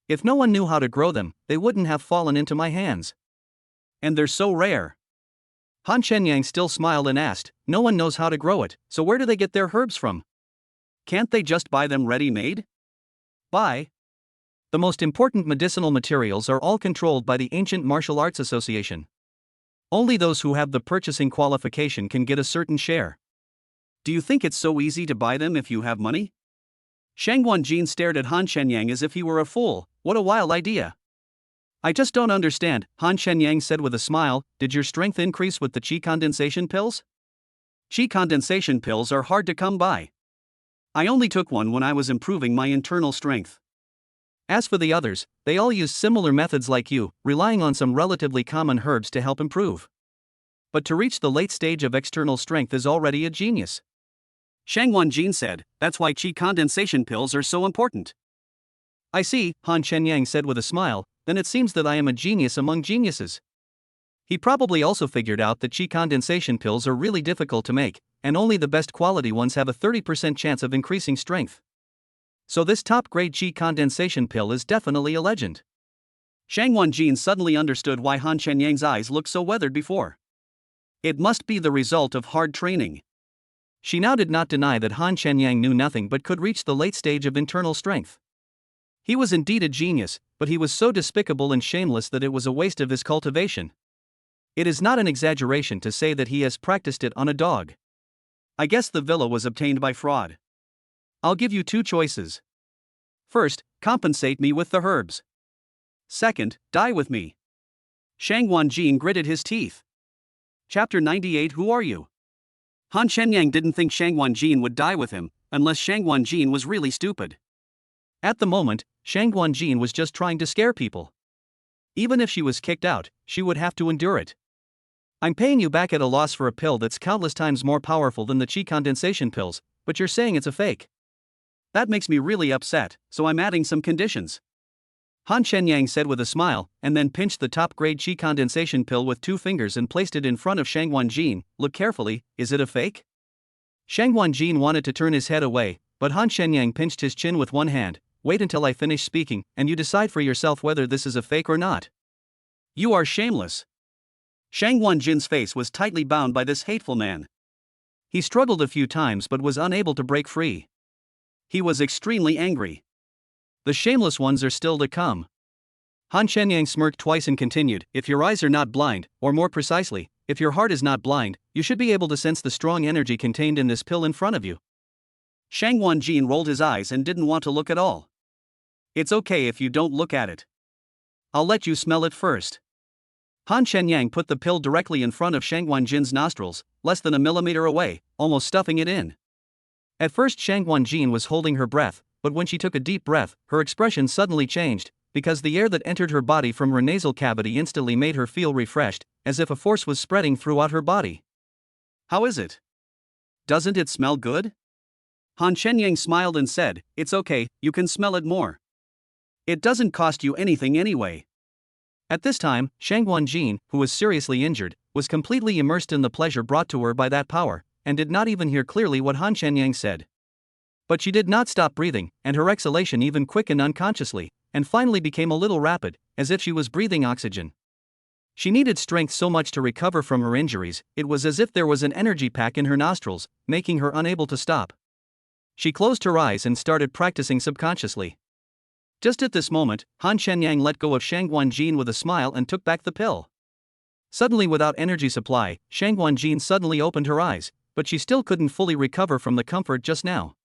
If no one knew how to grow them, they wouldn't have fallen into my hands. And they're so rare. Han Shenyang still smiled and asked, no one knows how to grow it, so where do they get their herbs from? Can't they just buy them ready-made? Buy? The most important medicinal materials are all controlled by the Ancient Martial Arts Association. Only those who have the purchasing qualification can get a certain share. Do you think it's so easy to buy them if you have money? Shang Wanjin stared at Han Shenyang as if he were a fool. What a wild idea. I just don't understand, Han Shenyang said with a smile, did your strength increase with the Qi condensation pills? Qi condensation pills are hard to come by. I only took one when I was improving my internal strength. As for the others, they all use similar methods like you, relying on some relatively common herbs to help improve. But to reach the late stage of external strength is already a genius. Shang Wanjin said, that's why Qi condensation pills are so important. I see, Han Shenyang said with a smile, then it seems that I am a genius among geniuses. He probably also figured out that Qi condensation pills are really difficult to make, and only the best quality ones have a 30% chance of increasing strength. So this top-grade Qi condensation pill is definitely a legend. Shang Wanjin suddenly understood why Han Shenyang's eyes looked so weathered before. It must be the result of hard training. She now did not deny that Han Shenyang knew nothing but could reach the late stage of internal strength. He was indeed a genius, but he was so despicable and shameless that it was a waste of his cultivation. It is not an exaggeration to say that he has practiced it on a dog. I guess the villa was obtained by fraud. I'll give you 2 choices. First, compensate me with the herbs. Second, die with me. Shang Wanjin gritted his teeth. Chapter 98 Who are you? Han Shenyang didn't think Shang Wanjin would die with him, unless Shang Wanjin was really stupid. At the moment, Shang Wanjin was just trying to scare people. Even if she was kicked out, she would have to endure it. I'm paying you back at a loss for a pill that's countless times more powerful than the Qi condensation pills, but you're saying it's a fake. That makes me really upset, so I'm adding some conditions. Han Shenyang said with a smile, and then pinched the top-grade Qi condensation pill with 2 fingers and placed it in front of Shang Wanjin. Look carefully, is it a fake? Shang Wanjin wanted to turn his head away, but Han Shenyang pinched his chin with one hand. Wait until I finish speaking, and you decide for yourself whether this is a fake or not. You are shameless. Shang Wanjin's face was tightly bound by this hateful man. He struggled a few times but was unable to break free. He was extremely angry. The shameless ones are still to come. Han Shenyang smirked twice and continued, if your eyes are not blind, or more precisely, if your heart is not blind, you should be able to sense the strong energy contained in this pill in front of you. Shang Wanjin rolled his eyes and didn't want to look at all. It's okay if you don't look at it. I'll let you smell it first. Han Shenyang put the pill directly in front of Shang Wanjin's nostrils, less than a millimeter away, almost stuffing it in. At first Shang Wanjin was holding her breath, but when she took a deep breath, her expression suddenly changed. because the air that entered her body from her nasal cavity instantly made her feel refreshed, as if a force was spreading throughout her body. How is it? Doesn't it smell good? Han Shenyang smiled and said, It's okay, you can smell it more. It doesn't cost you anything anyway. At this time, Shang Guanjin, who was seriously injured, was completely immersed in the pleasure brought to her by that power, and did not even hear clearly what Han Shenyang said. But she did not stop breathing, and her exhalation even quickened unconsciously, and finally became a little rapid, as if she was breathing oxygen. She needed strength so much to recover from her injuries, it was as if there was an energy pack in her nostrils, making her unable to stop. She closed her eyes and started practicing subconsciously. Just at this moment, Han Shenyang let go of Shang Guanjin with a smile and took back the pill. Suddenly, without energy supply, Shang Guanjin suddenly opened her eyes, but she still couldn't fully recover from the comfort just now.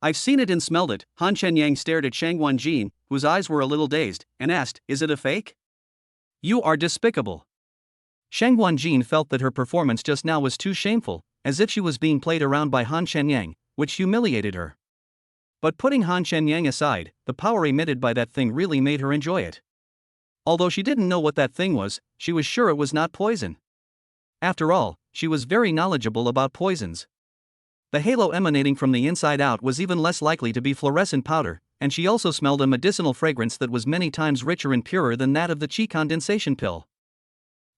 I've seen it and smelled it. Han Shenyang stared at Shang Guanjin, whose eyes were a little dazed, and asked, Is it a fake? You are despicable. Shang Guanjin felt that her performance just now was too shameful, as if she was being played around by Han Shenyang, which humiliated her. But putting Han Shenyang aside, the power emitted by that thing really made her enjoy it. Although she didn't know what that thing was, she was sure it was not poison. After all, she was very knowledgeable about poisons. The halo emanating from the inside out was even less likely to be fluorescent powder, and she also smelled a medicinal fragrance that was many times richer and purer than that of the qi condensation pill.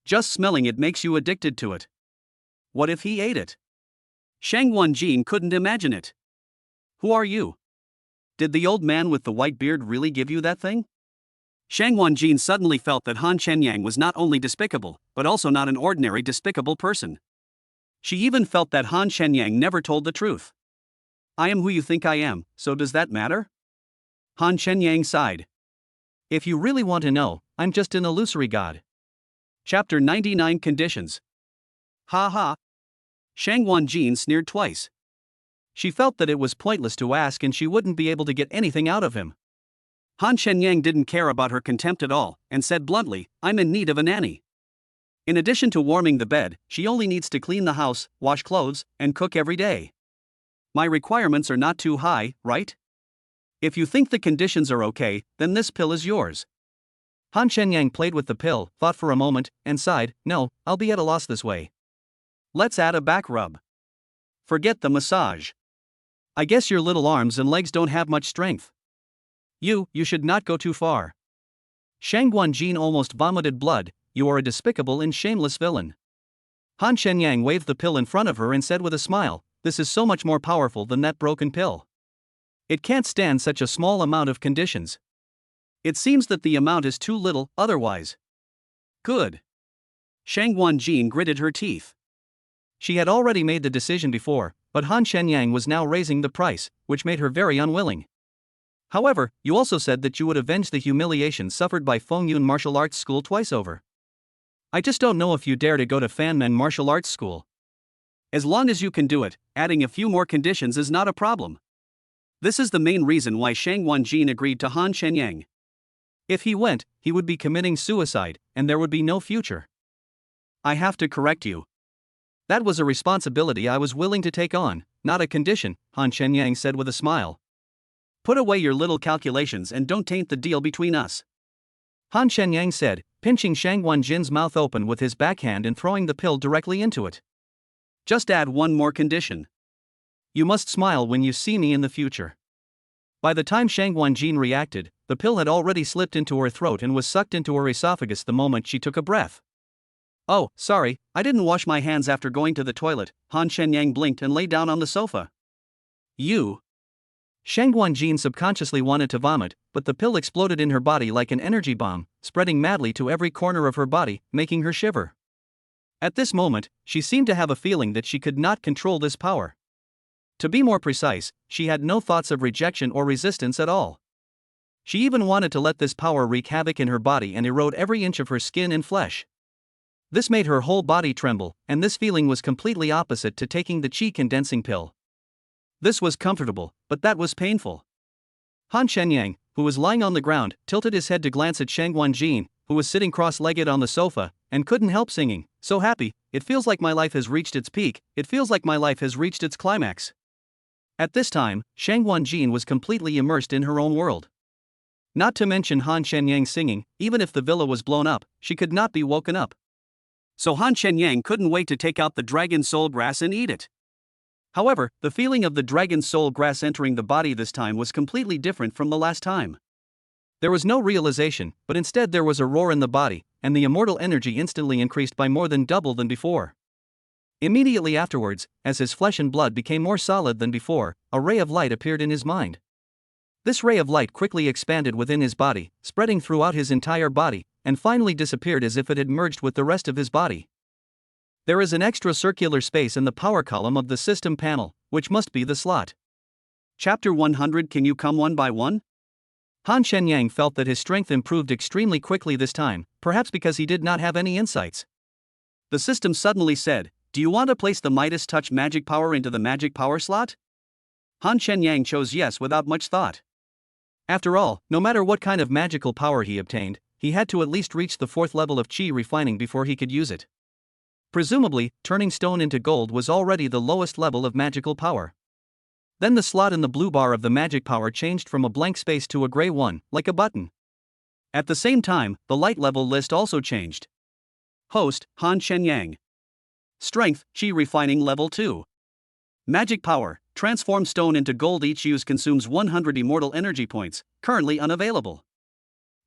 Just smelling it makes you addicted to it. What if he ate it? Shang Guanjin couldn't imagine it. Who are you? Did the old man with the white beard really give you that thing? Shang Guanjin suddenly felt that Han Shenyang was not only despicable, but also not an ordinary despicable person. She even felt that Han Shenyang never told the truth. I am who you think I am, so does that matter? Han Shenyang sighed. If you really want to know, I'm just an illusory god. Chapter 99 Conditions. Ha ha. Shang Guanjin sneered twice. She felt that it was pointless to ask and she wouldn't be able to get anything out of him. Han Shenyang didn't care about her contempt at all, and said bluntly, I'm in need of a nanny. In addition to warming the bed, she only needs to clean the house, wash clothes, and cook every day. My requirements are not too high, right? If you think the conditions are okay, then this pill is yours. Han Shenyang played with the pill, thought for a moment, and sighed, No, I'll be at a loss this way. Let's add a back rub. Forget the massage. I guess your little arms and legs don't have much strength. You should not go too far. Shang Guanjin almost vomited blood. You are a despicable and shameless villain. Han Shenyang waved the pill in front of her and said with a smile, This is so much more powerful than that broken pill. It can't stand such a small amount of conditions. It seems that the amount is too little, otherwise. Good. Shang Guanjin gritted her teeth. She had already made the decision before, but Han Shenyang was now raising the price, which made her very unwilling. However, you also said that you would avenge the humiliation suffered by Fengyun Martial Arts School twice over. I just don't know if you dare to go to Fanmen Martial Arts School. As long as you can do it, adding a few more conditions is not a problem. This is the main reason why Shang Guanjin agreed to Han Shenyang. If he went, he would be committing suicide, and there would be no future. I have to correct you. That was a responsibility I was willing to take on, not a condition, Han Shenyang said with a smile. Put away your little calculations and don't taint the deal between us. Han Shenyang said, pinching Shang Guanjin's mouth open with his backhand and throwing the pill directly into it. Just add one more condition. You must smile when you see me in the future. By the time Shang Guanjin reacted, the pill had already slipped into her throat and was sucked into her esophagus the moment she took a breath. Oh, sorry, I didn't wash my hands after going to the toilet. Han Shenyang blinked and lay down on the sofa. You. Shang Guanjin subconsciously wanted to vomit, but the pill exploded in her body like an energy bomb, spreading madly to every corner of her body, making her shiver. At this moment, she seemed to have a feeling that she could not control this power. To be more precise, she had no thoughts of rejection or resistance at all. She even wanted to let this power wreak havoc in her body and erode every inch of her skin and flesh. This made her whole body tremble, and this feeling was completely opposite to taking the qi condensing pill. This was comfortable, but that was painful. Han Shenyang, who was lying on the ground, tilted his head to glance at Shang Guanjin, who was sitting cross-legged on the sofa, and couldn't help singing, So happy, it feels like my life has reached its peak, it feels like my life has reached its climax. At this time, Shang Guanjin was completely immersed in her own world. Not to mention Han Shenyang singing, even if the villa was blown up, she could not be woken up. So Han Shenyang couldn't wait to take out the dragon soul grass and eat it. However, the feeling of the dragon soul grass entering the body this time was completely different from the last time. There was no realization, but instead there was a roar in the body, and the immortal energy instantly increased by more than double than before. Immediately afterwards, as his flesh and blood became more solid than before, a ray of light appeared in his mind. This ray of light quickly expanded within his body, spreading throughout his entire body, and finally disappeared as if it had merged with the rest of his body. There is an extra circular space in the power column of the system panel, which must be the slot. Chapter 100. Can you come one by one? Han Shenyang felt that his strength improved extremely quickly this time, perhaps because he did not have any insights. The system suddenly said, "Do you want to place the Midas Touch magic power into the magic power slot?" Han Shenyang chose yes without much thought. After all, no matter what kind of magical power he obtained, he had to at least reach the 4th level of Qi refining before he could use it. Presumably, turning stone into gold was already the lowest level of magical power. Then the slot in the blue bar of the magic power changed from a blank space to a gray one, like a button. At the same time, the light level list also changed. Host, Han Shenyang. Strength, Qi refining level 2. Magic power, transform stone into gold. Each use consumes 100 immortal energy points, currently unavailable.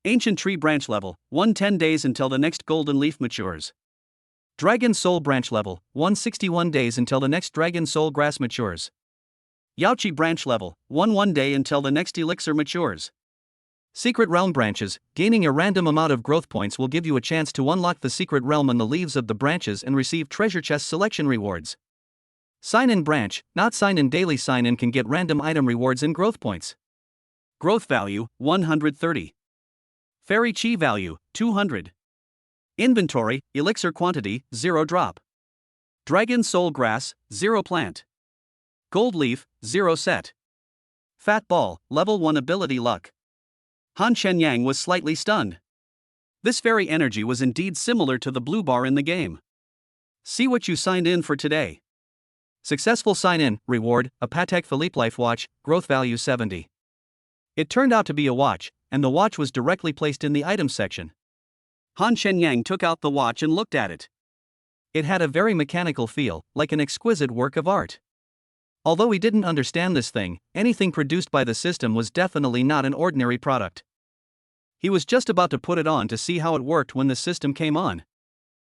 Ancient tree branch level, 110 days until the next golden leaf matures. Dragon soul branch level, 161 days until the next dragon soul grass matures. Yaoqi branch level, 1 day until the next elixir matures. Secret realm branches, gaining a random amount of growth points will give you a chance to unlock the secret realm on the leaves of the branches and receive treasure chest selection rewards. Sign-in branch, not sign-in. Daily sign-in can get random item rewards and growth points. Growth value, 130. Fairy Qi value, 200. Inventory, elixir quantity, 0 drop. Dragon soul grass, 0 plant. Gold leaf, 0 set. Fat ball, level 1 ability luck. Han Shenyang was slightly stunned. This fairy energy was indeed similar to the blue bar in the game. See what you signed in for today. Successful sign-in, reward, a Patek Philippe Life Watch, growth value 70. It turned out to be a watch, and the watch was directly placed in the items section. Han Shenyang took out the watch and looked at it. It had a very mechanical feel, like an exquisite work of art. Although he didn't understand this thing, anything produced by the system was definitely not an ordinary product. He was just about to put it on to see how it worked when the system came on.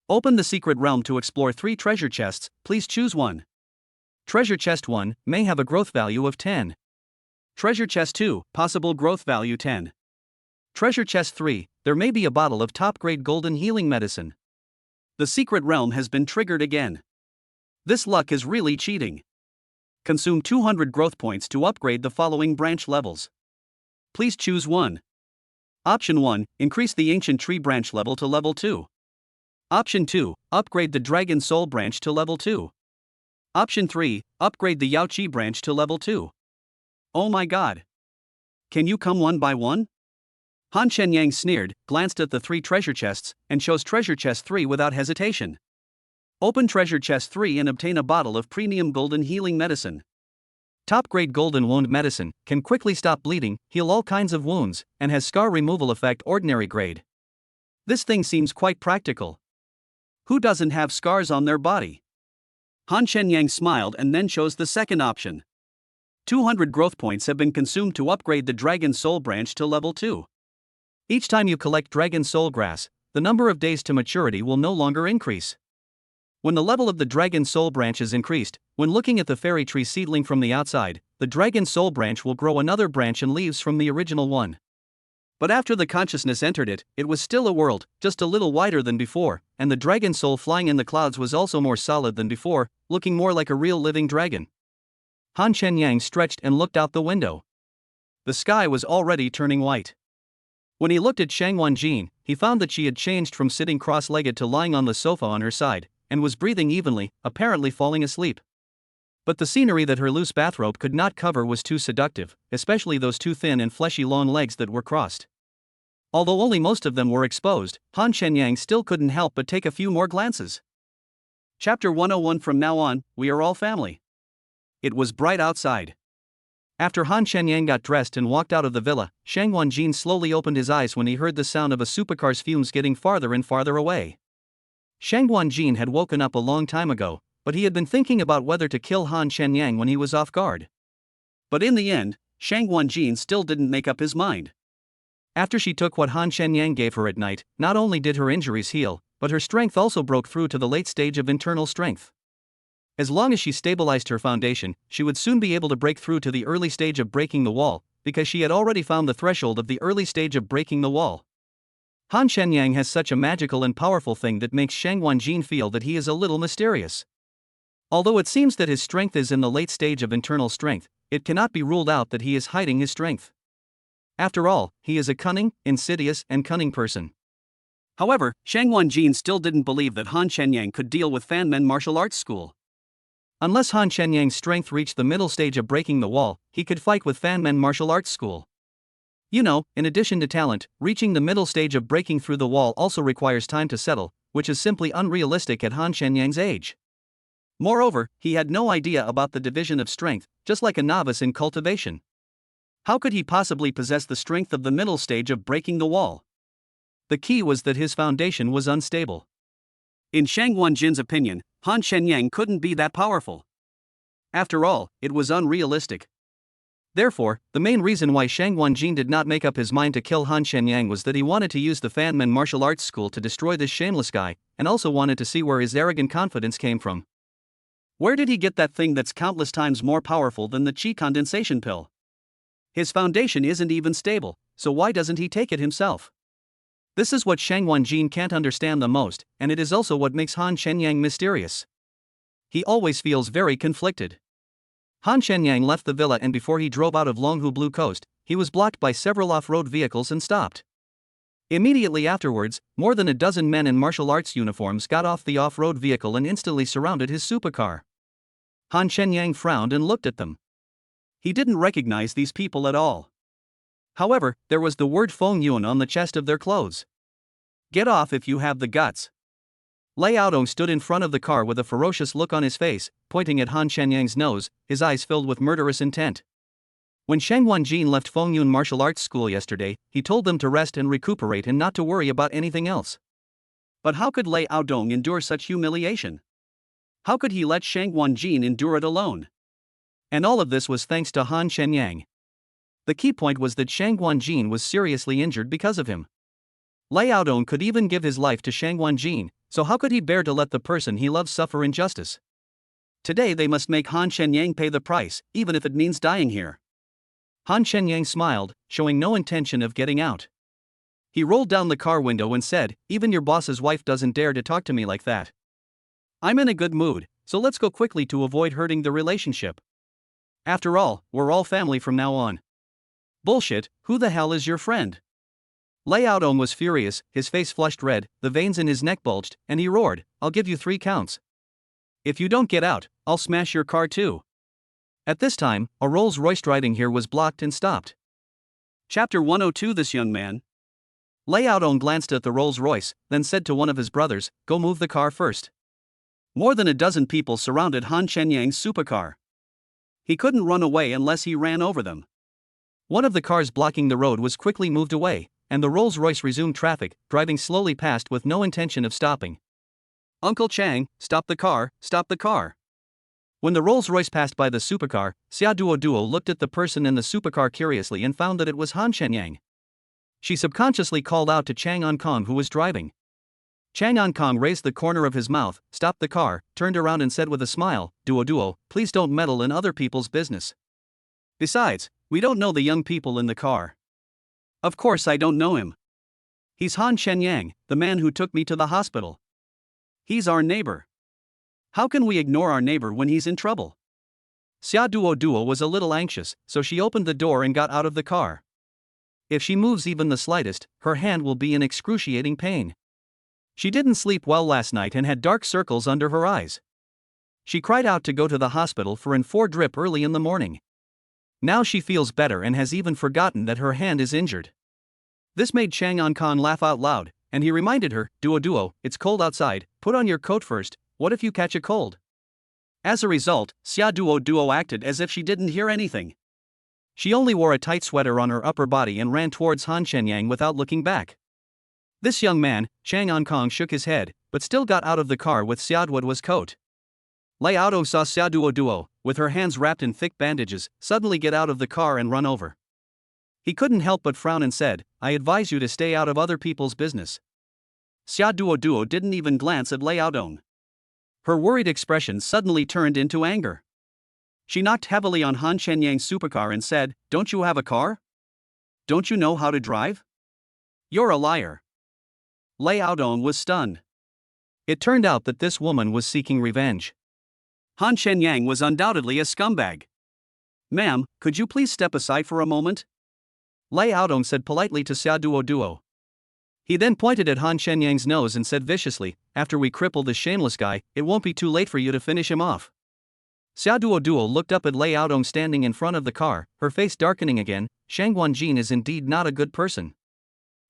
Open the secret realm to explore 3 treasure chests, please choose one. Treasure chest 1 may have a growth value of 10. Treasure chest 2, possible growth value 10. Treasure chest 3, there may be a bottle of top-grade golden healing medicine. The secret realm has been triggered again. This luck is really cheating. Consume 200 growth points to upgrade the following branch levels. Please choose one. Option 1, increase the ancient tree branch level to level 2. Option 2, upgrade the dragon soul branch to level 2. Option 3, upgrade the Yaoqi branch to level 2. Oh my god. Can you come one by one? Han Shenyang sneered, glanced at the 3 treasure chests, and chose treasure chest 3 without hesitation. Open treasure chest 3 and obtain a bottle of premium golden healing medicine. Top-grade golden wound medicine can quickly stop bleeding, heal all kinds of wounds, and has scar removal effect ordinary grade. This thing seems quite practical. Who doesn't have scars on their body? Han Shenyang smiled and then chose the second option. 200 growth points have been consumed to upgrade the Dragon Soul branch to level 2. Each time you collect Dragon Soul grass, the number of days to maturity will no longer increase. When the level of the Dragon Soul branch is increased, when looking at the fairy tree seedling from the outside, the Dragon Soul branch will grow another branch and leaves from the original one. But after the consciousness entered it, it was still a world, just a little wider than before, and the Dragon Soul flying in the clouds was also more solid than before, looking more like a real living dragon. Han Shenyang stretched and looked out the window. The sky was already turning white. When he looked at Shang Wanjin, he found that she had changed from sitting cross-legged to lying on the sofa on her side, and was breathing evenly, apparently falling asleep. But the scenery that her loose bathrobe could not cover was too seductive, especially those 2 thin and fleshy long legs that were crossed. Although only most of them were exposed, Han Shenyang still couldn't help but take a few more glances. Chapter 101. From now on, we are all family. It was bright outside. After Han Shenyang got dressed and walked out of the villa, Shang Wanjin slowly opened his eyes when he heard the sound of a supercar's fumes getting farther and farther away. Shang Wanjin had woken up a long time ago, but he had been thinking about whether to kill Han Shenyang when he was off guard. But in the end, Shang Wanjin still didn't make up his mind. After she took what Han Shenyang gave her at night, not only did her injuries heal, but her strength also broke through to the late stage of internal strength. As long as she stabilized her foundation, she would soon be able to break through to the early stage of breaking the wall, because she had already found the threshold of the early stage of breaking the wall. Han Shenyang has such a magical and powerful thing that makes Shang Wanjin feel that he is a little mysterious. Although it seems that his strength is in the late stage of internal strength, it cannot be ruled out that he is hiding his strength. After all, he is a cunning, insidious, and cunning person. However, Shang Wanjin still didn't believe that Han Shenyang could deal with Fan Men Martial Arts School. Unless Han Shenyang's strength reached the middle stage of breaking the wall, he could fight with Fan Men Martial Arts School. You know, in addition to talent, reaching the middle stage of breaking through the wall also requires time to settle, which is simply unrealistic at Han Shenyang's age. Moreover, he had no idea about the division of strength, just like a novice in cultivation. How could he possibly possess the strength of the middle stage of breaking the wall? The key was that his foundation was unstable. In Shang Wanjin's opinion, Han Shenyang couldn't be that powerful. After all, it was unrealistic. Therefore, the main reason why Shang Wanjin did not make up his mind to kill Han Shenyang was that he wanted to use the Fan Men Martial Arts School to destroy this shameless guy, and also wanted to see where his arrogant confidence came from. Where did he get that thing that's countless times more powerful than the Qi condensation pill? His foundation isn't even stable, so why doesn't he take it himself? This is what Shang Wanjin can't understand the most, and it is also what makes Han Shenyang mysterious. He always feels very conflicted. Han Shenyang left the villa, and before he drove out of Longhu Blue Coast, he was blocked by several off-road vehicles and stopped. Immediately afterwards, more than a dozen men in martial arts uniforms got off the off-road vehicle and instantly surrounded his supercar. Han Shenyang frowned and looked at them. He didn't recognize these people at all. However, there was the word Feng Yun on the chest of their clothes. Get off if you have the guts. Lei Aodong stood in front of the car with a ferocious look on his face, pointing at Han Shenyang's nose, his eyes filled with murderous intent. When Shang Wanjin left Feng Yun Martial Arts School yesterday, he told them to rest and recuperate and not to worry about anything else. But how could Lei Aodong endure such humiliation? How could he let Shang Wanjin endure it alone? And all of this was thanks to Han Shenyang. The key point was that Shang Wanjin was seriously injured because of him. Lei Aodong could even give his life to Shang Wanjin, so how could he bear to let the person he loves suffer injustice? Today they must make Han Shenyang pay the price, even if it means dying here. Han Shenyang smiled, showing no intention of getting out. He rolled down the car window and said, "Even your boss's wife doesn't dare to talk to me like that. I'm in a good mood, so let's go quickly to avoid hurting the relationship. After all, we're all family from now on." "Bullshit, who the hell is your friend?" Lei Aodong was furious, his face flushed red, the veins in his neck bulged, and he roared, "I'll give you 3 counts. If you don't get out, I'll smash your car too." At this time, a Rolls-Royce riding here was blocked and stopped. Chapter 102. This young man. Lei Aodong glanced at the Rolls-Royce, then said to one of his brothers, "Go move the car first." More than a dozen people surrounded Han Shenyang's supercar. He couldn't run away unless he ran over them. One of the cars blocking the road was quickly moved away, and the Rolls-Royce resumed traffic, driving slowly past with no intention of stopping. "Uncle Chang, stop the car, stop the car." When the Rolls-Royce passed by the supercar, Xia Duo looked at the person in the supercar curiously and found that it was Han Shenyang. She subconsciously called out to Chang Ankong, who was driving. Chang Ankong raised the corner of his mouth, stopped the car, turned around and said with a smile, Duo, please don't meddle in other people's business. Besides, we don't know the young people in the car." "Of course I don't know him. He's Han Shenyang, the man who took me to the hospital. He's our neighbor. How can we ignore our neighbor when he's in trouble?" Xia Duo was a little anxious, so she opened the door and got out of the car. If she moves even the slightest, her hand will be in excruciating pain. She didn't sleep well last night and had dark circles under her eyes. She cried out to go to the hospital for an 4 drip early in the morning. Now she feels better and has even forgotten that her hand is injured. This made Chang Ankong laugh out loud, and he reminded her, Duo, it's cold outside, put on your coat first, what if you catch a cold?" As a result, Xia Duo acted as if she didn't hear anything. She only wore a tight sweater on her upper body and ran towards Han Shenyang without looking back. This young man, Chang Ankong, shook his head, but still got out of the car with Xiaoduo's coat. Lei Aodong saw Xiaoduo, with her hands wrapped in thick bandages, suddenly get out of the car and run over. He couldn't help but frown and said, "I advise you to stay out of other people's business." Xiaoduo didn't even glance at Lei Aodong. Her worried expression suddenly turned into anger. She knocked heavily on Han Shenyang's supercar and said, "Don't you have a car? Don't you know how to drive? You're a liar." Lei Aodong was stunned. It turned out that this woman was seeking revenge. Han Shenyang was undoubtedly a scumbag. "Ma'am, could you please step aside for a moment?" Lei Aodong said politely to Xiaoduo. He then pointed at Han Shenyang's nose and said viciously, "After we cripple this shameless guy, it won't be too late for you to finish him off." Xiaoduo looked up at Lei Aodong standing in front of the car, her face darkening again. Shang Guanjin is indeed not a good person.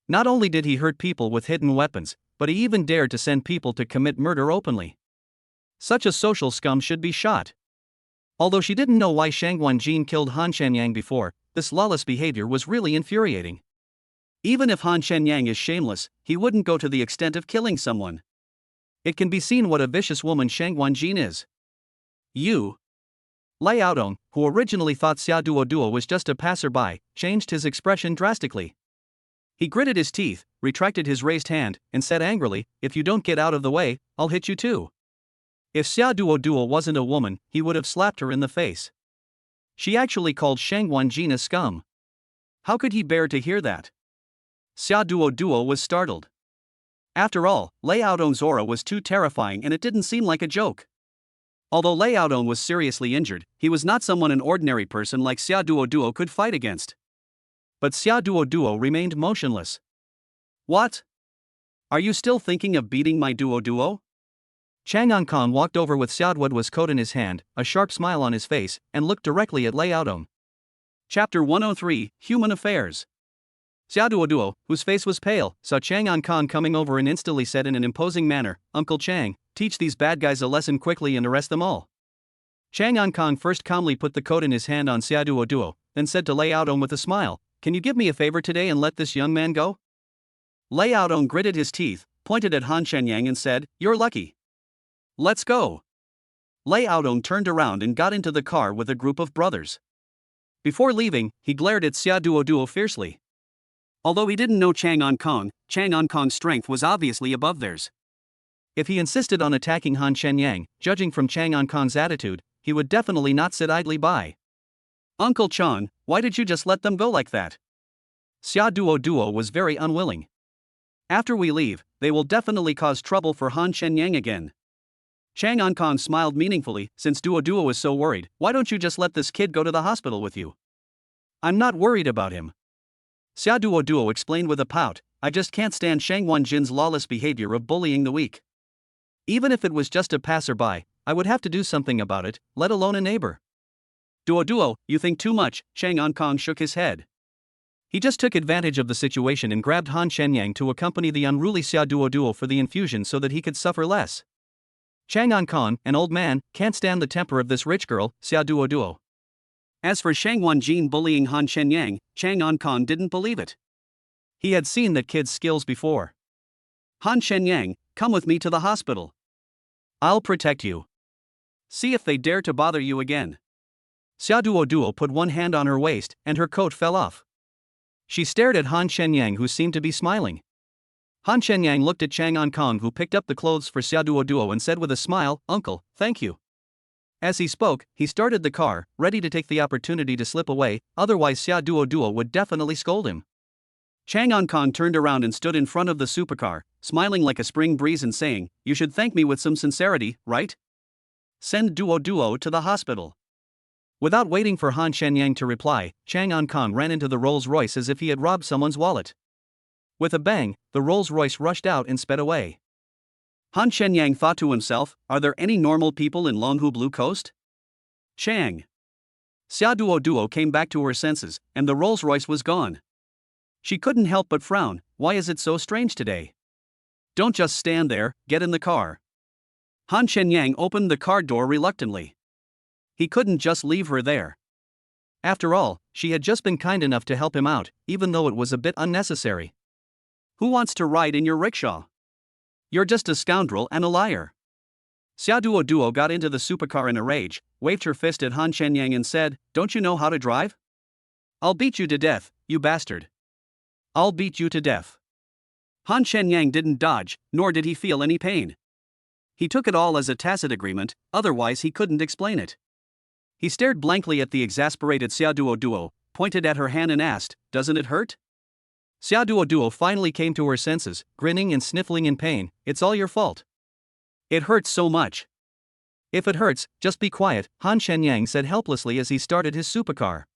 Not only did he hurt people with hidden weapons, but he even dared to send people to commit murder openly. Such a social scum should be shot. Although she didn't know why Shang Guanjin killed Han Shenyang before, this lawless behavior was really infuriating. Even if Han Shenyang is shameless, he wouldn't go to the extent of killing someone. It can be seen what a vicious woman Shang Guanjin is. "You." Lei Aodong, who originally thought Xiaoduo was just a passerby, changed his expression drastically. He gritted his teeth, retracted his raised hand, and said angrily, "If you don't get out of the way, I'll hit you too." If Xiaoduo wasn't a woman, he would have slapped her in the face. She actually called Shang Guanjin a scum. How could he bear to hear that? Xiaoduo was startled. After all, Lei Aodong's aura was too terrifying and it didn't seem like a joke. Although Lei Aodong was seriously injured, he was not someone an ordinary person like Xiaoduo could fight against. But Xiaoduo remained motionless. "What? Are you still thinking of beating my duo? Chang Ankong walked over with Xiaoduo's coat in his hand, a sharp smile on his face, and looked directly at Lei Aodong. Chapter 103, Human Affairs. Xiaoduo, whose face was pale, saw Chang Ankong coming over and instantly said in an imposing manner, "Uncle Chang, teach these bad guys a lesson quickly and arrest them all." Chang Ankong first calmly put the coat in his hand on Xiaoduo, then said to Lei Aodong with a smile, "Can you give me a favor today and let this young man go?" Lei Aodong gritted his teeth, pointed at Han Shenyang and said, "You're lucky. Let's go." Lei Aodong turned around and got into the car with a group of brothers. Before leaving, he glared at Xiaoduo fiercely. Although he didn't know Chang Ankong's strength was obviously above theirs. If he insisted on attacking Han Shenyang, judging from Chang Ankong's attitude, he would definitely not sit idly by. "Uncle Chan, why did you just let them go like that?" Xiaoduo was very unwilling. "After we leave, they will definitely cause trouble for Han Shenyang again." Chang Ankong smiled meaningfully, "Since Duo is so worried, why don't you just let this kid go to the hospital with you?" "I'm not worried about him." Xiaoduo explained with a pout, "I just can't stand Shang Guanjin's lawless behavior of bullying the weak. Even if it was just a passerby, I would have to do something about it, let alone a neighbor." Duo, you think too much," Chang Ankong shook his head. He just took advantage of the situation and grabbed Han Shenyang to accompany the unruly Xiaoduo for the infusion so that he could suffer less. Chang Ankong, an old man, can't stand the temper of this rich girl, Xiaoduo. As for Shang Guanjin bullying Han Shenyang, Chang Ankong didn't believe it. He had seen that kid's skills before. "Han Shenyang, come with me to the hospital. I'll protect you. See if they dare to bother you again." Xiaoduo put one hand on her waist, and her coat fell off. She stared at Han Shenyang, who seemed to be smiling. Han Shenyang looked at Chang Ankong, who picked up the clothes for Xiaoduo and said with a smile, "Uncle, thank you." As he spoke, he started the car, ready to take the opportunity to slip away, otherwise Xiaoduo would definitely scold him. Chang Ankong turned around and stood in front of the supercar, smiling like a spring breeze and saying, "You should thank me with some sincerity, right? Send Duo to the hospital." Without waiting for Han Shenyang to reply, Chang Ankong ran into the Rolls-Royce as if he had robbed someone's wallet. With a bang, the Rolls-Royce rushed out and sped away. Han Shenyang thought to himself, "Are there any normal people in Longhu Blue Coast?" Chang. Xiaoduo came back to her senses, and the Rolls-Royce was gone. She couldn't help but frown. Why is it so strange today? "Don't just stand there, get in the car." Han Shenyang opened the car door reluctantly. He couldn't just leave her there. After all, she had just been kind enough to help him out, even though it was a bit unnecessary. Who wants to ride in your rickshaw? You're just a scoundrel and a liar. Xiaoduo got into the supercar in a rage, waved her fist at Han Shenyang and said, "Don't you know how to drive? I'll beat you to death, you bastard. I'll beat you to death." Han Shenyang didn't dodge, nor did he feel any pain. He took it all as a tacit agreement, otherwise he couldn't explain it. He stared blankly at the exasperated Xiaoduo, pointed at her hand and asked, "Doesn't it hurt?" Xiaoduo finally came to her senses, grinning and sniffling in pain. "It's all your fault. It hurts so much." "If it hurts, just be quiet," Han Shenyang said helplessly as he started his supercar.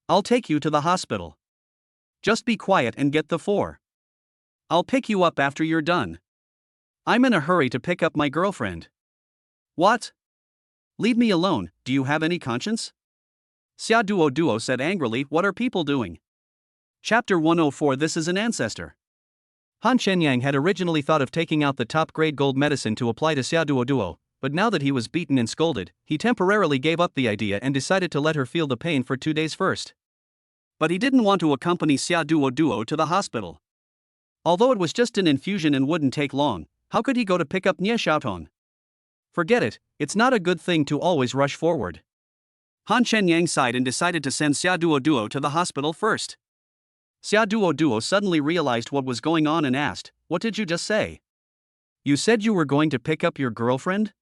"I'll take you to the hospital. Just be quiet and get the 4. I'll pick you up after you're done. I'm in a hurry to pick up my girlfriend." "What? Leave me alone, do you have any conscience?" Xiaoduo said angrily. "What are people doing?" Chapter 104. This is an ancestor. Han Shenyang had originally thought of taking out the top-grade gold medicine to apply to Xiaoduo, but now that he was beaten and scolded, he temporarily gave up the idea and decided to let her feel the pain for 2 days first. But he didn't want to accompany Xiaoduo to the hospital. Although it was just an infusion and wouldn't take long, how could he go to pick up Nie Xiaotong? Forget it, it's not a good thing to always rush forward. Han Shenyang sighed and decided to send Xiaoduo to the hospital first. Xiaoduo suddenly realized what was going on and asked, "What did you just say? You said you were going to pick up your girlfriend?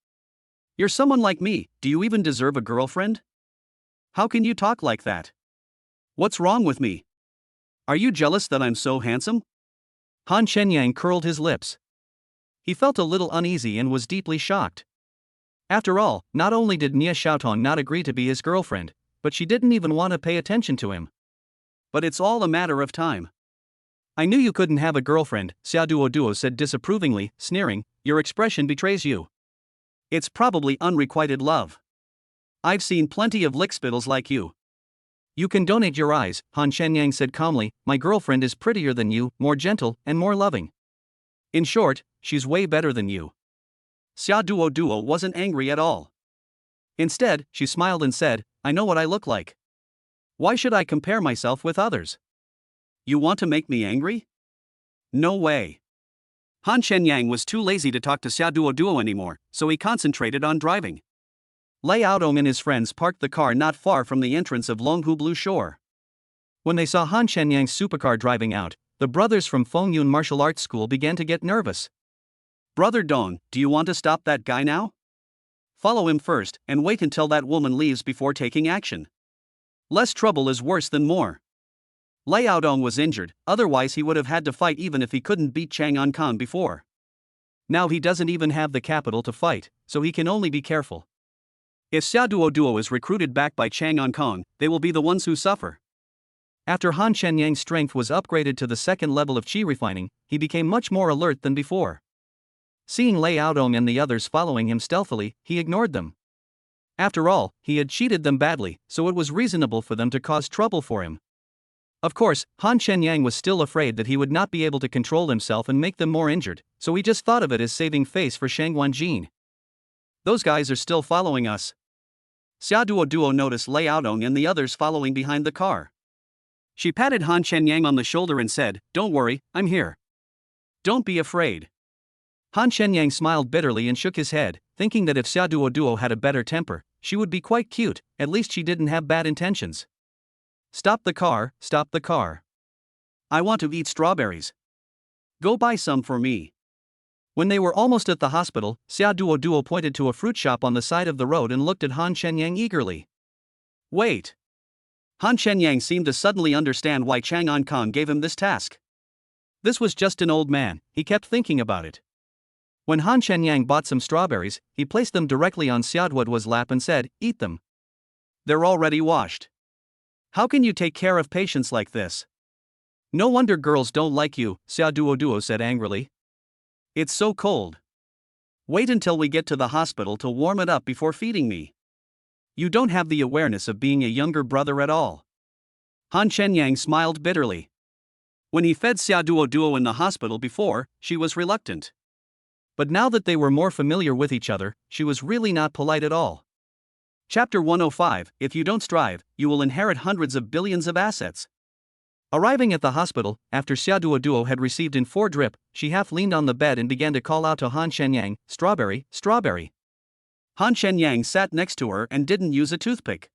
You're someone like me, do you even deserve a girlfriend? How can you talk like that? What's wrong with me? Are you jealous that I'm so handsome?" Han Shenyang curled his lips. He felt a little uneasy and was deeply shocked. After all, not only did Nie Xiaotong not agree to be his girlfriend, but she didn't even want to pay attention to him. "But it's all a matter of time." "I knew you couldn't have a girlfriend," Xiaoduo said disapprovingly, sneering. "Your expression betrays you. It's probably unrequited love. I've seen plenty of lickspittles like you." "You can donate your eyes," Han Shenyang said calmly. "My girlfriend is prettier than you, more gentle, and more loving. In short, she's way better than you." Xiaoduo wasn't angry at all. Instead, she smiled and said, "I know what I look like. Why should I compare myself with others? You want to make me angry? No way." Han Shenyang was too lazy to talk to Xiaoduo anymore, so he concentrated on driving. Lei Aodong and his friends parked the car not far from the entrance of Longhu Shore. When they saw Han Shenyang's supercar driving out, the brothers from Fengyun Martial Arts School began to get nervous. "Brother Dong, do you want to stop that guy now? Follow him first, and wait until that woman leaves before taking action. Less trouble is worse than more." Lei Aodong was injured, otherwise he would have had to fight even if he couldn't beat Chang An before. Now he doesn't even have the capital to fight, so he can only be careful. If Xiaoduo is recruited back by Chang An, they will be the ones who suffer. After Han Shenyang's strength was upgraded to the second level of qi refining, he became much more alert than before. Seeing Lei Aodong and the others following him stealthily, he ignored them. After all, he had cheated them badly, so it was reasonable for them to cause trouble for him. Of course, Han Shenyang was still afraid that he would not be able to control himself and make them more injured, so he just thought of it as saving face for Shang Wanjin. "Those guys are still following us." Xiaoduo noticed Lei Aodong and the others following behind the car. She patted Han Shenyang on the shoulder and said, "Don't worry, I'm here. Don't be afraid." Han Shenyang smiled bitterly and shook his head, thinking that if Xiaoduo had a better temper, she would be quite cute. At least she didn't have bad intentions. "Stop the car, stop the car. I want to eat strawberries. Go buy some for me." When they were almost at the hospital, Xiaoduo pointed to a fruit shop on the side of the road and looked at Han Shenyang eagerly. "Wait." Han Shenyang seemed to suddenly understand why Chang An gave him this task. This was just an old man, he kept thinking about it. When Han Shenyang bought some strawberries, he placed them directly on Xiaoduo's lap and said, "Eat them. They're already washed. How can you take care of patients like this? No wonder girls don't like you," Xiaoduo said angrily. "It's so cold. Wait until we get to the hospital to warm it up before feeding me. You don't have the awareness of being a younger brother at all." Han Shenyang smiled bitterly. When he fed Xiaoduo in the hospital before, she was reluctant. But now that they were more familiar with each other, she was really not polite at all. Chapter 105, If you don't strive, you will inherit hundreds of billions of assets. Arriving at the hospital, after Xiaoduo had received in 4 drip, she half leaned on the bed and began to call out to Han Shenyang, "Strawberry, strawberry." Han Shenyang sat next to her and didn't use a toothpick.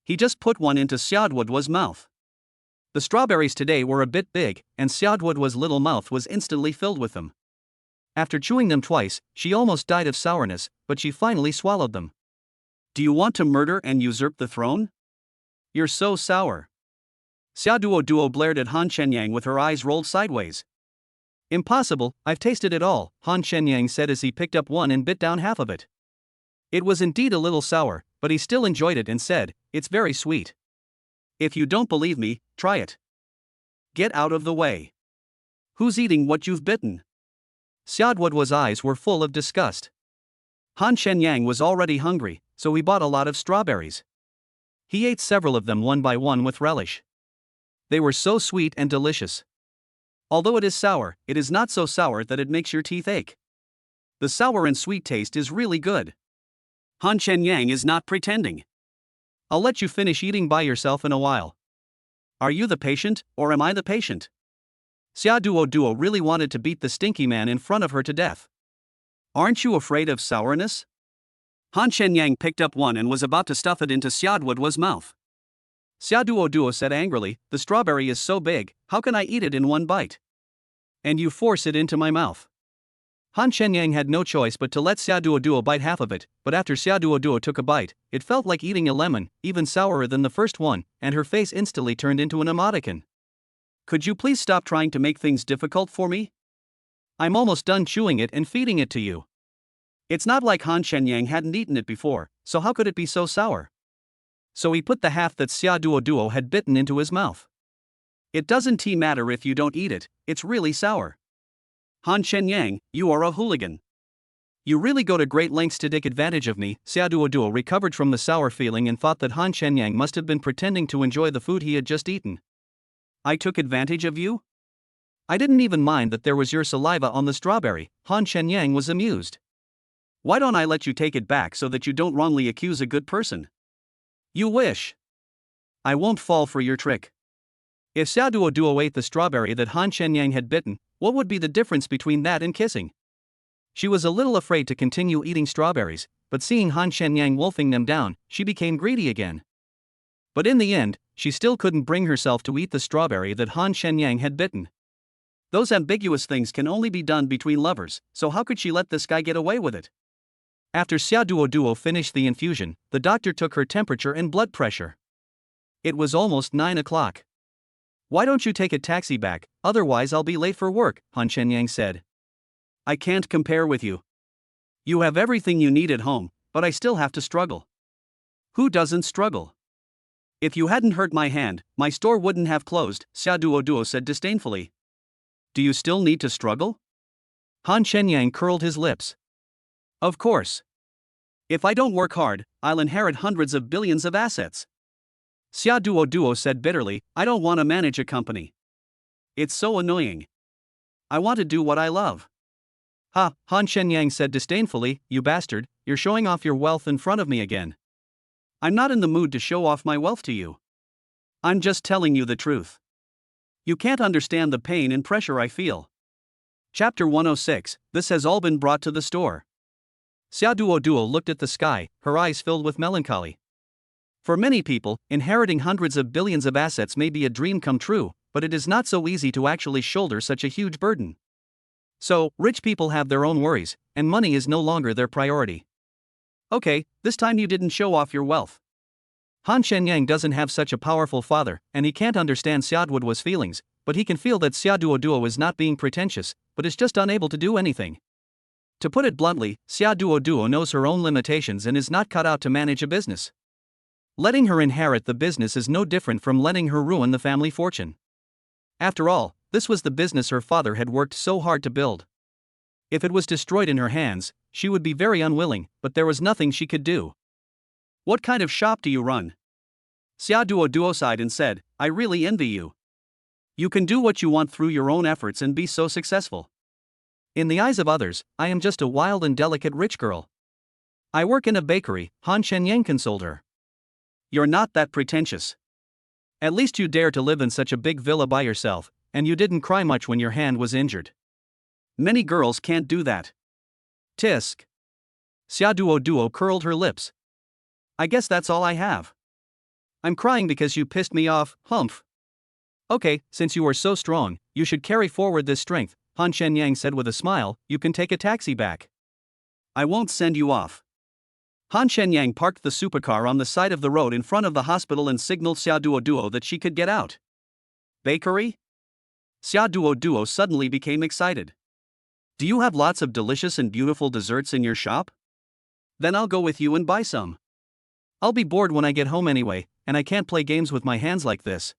He just put one into Xiaoduo's mouth. The strawberries today were a bit big, and Xiaoduo's little mouth was instantly filled with them. After chewing them twice, she almost died of sourness, but she finally swallowed them. "Do you want to murder and usurp the throne? You're so sour." Xiaoduo blared at Han Shenyang with her eyes rolled sideways. "Impossible, I've tasted it all," Han Shenyang said as he picked up one and bit down half of it. It was indeed a little sour, but he still enjoyed it and said, "It's very sweet. If you don't believe me, try it. Get out of the way. Who's eating what you've bitten?" Xiaoduo's eyes were full of disgust. Han Shenyang was already hungry, so he bought a lot of strawberries. He ate several of them one by one with relish. They were so sweet and delicious. Although it is sour, it is not so sour that it makes your teeth ache. The sour and sweet taste is really good. Han Shenyang is not pretending. "I'll let you finish eating by yourself in a while. Are you the patient, or am I the patient?" Xiaoduo really wanted to beat the stinky man in front of her to death. "Aren't you afraid of sourness?" Han Shenyang picked up one and was about to stuff it into Xiaoduo's mouth. Xiaoduo said angrily, "The strawberry is so big, how can I eat it in one bite? And you force it into my mouth." Han Shenyang had no choice but to let Xiaoduo bite half of it, but after Xiaoduo took a bite, it felt like eating a lemon, even sourer than the first one, and her face instantly turned into an emoticon. "Could you please stop trying to make things difficult for me? I'm almost done chewing it and feeding it to you." It's not like Han Shenyang hadn't eaten it before, so how could it be so sour? So he put the half that Xiaoduo had bitten into his mouth. "It doesn't matter if you don't eat it, it's really sour. Han Shenyang, you are a hooligan. You really go to great lengths to take advantage of me." Xiaoduo recovered from the sour feeling and thought that Han Shenyang must have been pretending to enjoy the food he had just eaten. "I took advantage of you? I didn't even mind that there was your saliva on the strawberry." Han Shenyang was amused. "Why don't I let you take it back so that you don't wrongly accuse a good person? You wish. I won't fall for your trick." If Xiaoduo ate the strawberry that Han Shenyang had bitten, what would be the difference between that and kissing? She was a little afraid to continue eating strawberries, but seeing Han Shenyang wolfing them down, she became greedy again. But in the end, she still couldn't bring herself to eat the strawberry that Han Shenyang had bitten. Those ambiguous things can only be done between lovers, so how could she let this guy get away with it? After Xiaoduo finished the infusion, the doctor took her temperature and blood pressure. It was almost 9 o'clock. "Why don't you take a taxi back, otherwise I'll be late for work," Han Shenyang said. "I can't compare with you. You have everything you need at home, but I still have to struggle." "Who doesn't struggle? If you hadn't hurt my hand, my store wouldn't have closed," Xiaoduo said disdainfully. "Do you still need to struggle?" Han Shenyang curled his lips. "Of course. If I don't work hard, I'll inherit hundreds of billions of assets." Xiaoduo said bitterly, "I don't want to manage a company. It's so annoying. I want to do what I love." "Ha," Han Shenyang said disdainfully, "you bastard, you're showing off your wealth in front of me again." "I'm not in the mood to show off my wealth to you. I'm just telling you the truth. You can't understand the pain and pressure I feel." Chapter 106, This has all been brought to the store. Xiaoduo looked at the sky, her eyes filled with melancholy. For many people, inheriting hundreds of billions of assets may be a dream come true, but it is not so easy to actually shoulder such a huge burden. So, rich people have their own worries, and money is no longer their priority. "Okay, this time you didn't show off your wealth." Han Shenyang doesn't have such a powerful father, and he can't understand Xiaoduo's feelings, but he can feel that Xiaoduo is not being pretentious, but is just unable to do anything. To put it bluntly, Xiaoduo knows her own limitations and is not cut out to manage a business. Letting her inherit the business is no different from letting her ruin the family fortune. After all, this was the business her father had worked so hard to build. If it was destroyed in her hands, she would be very unwilling, but there was nothing she could do. "What kind of shop do you run?" Xiaoduo sighed and said, "I really envy you. You can do what you want through your own efforts and be so successful. In the eyes of others, I am just a wild and delicate rich girl." I work in a bakery, Han Shenyang consoled her. You're not that pretentious. At least you dare to live in such a big villa by yourself, and you didn't cry much when your hand was injured. Many girls can't do that. Tisk. Xia Duo curled her lips. I guess that's all I have. I'm crying because you pissed me off, humph. Okay, since you are so strong, you should carry forward this strength, Han Shenyang said with a smile. You can take a taxi back. I won't send you off. Han Shenyang parked the supercar on the side of the road in front of the hospital and signaled Xia Duo that she could get out. Bakery? Xia Duo suddenly became excited. Do you have lots of delicious and beautiful desserts in your shop? Then I'll go with you and buy some. I'll be bored when I get home anyway, and I can't play games with my hands like this.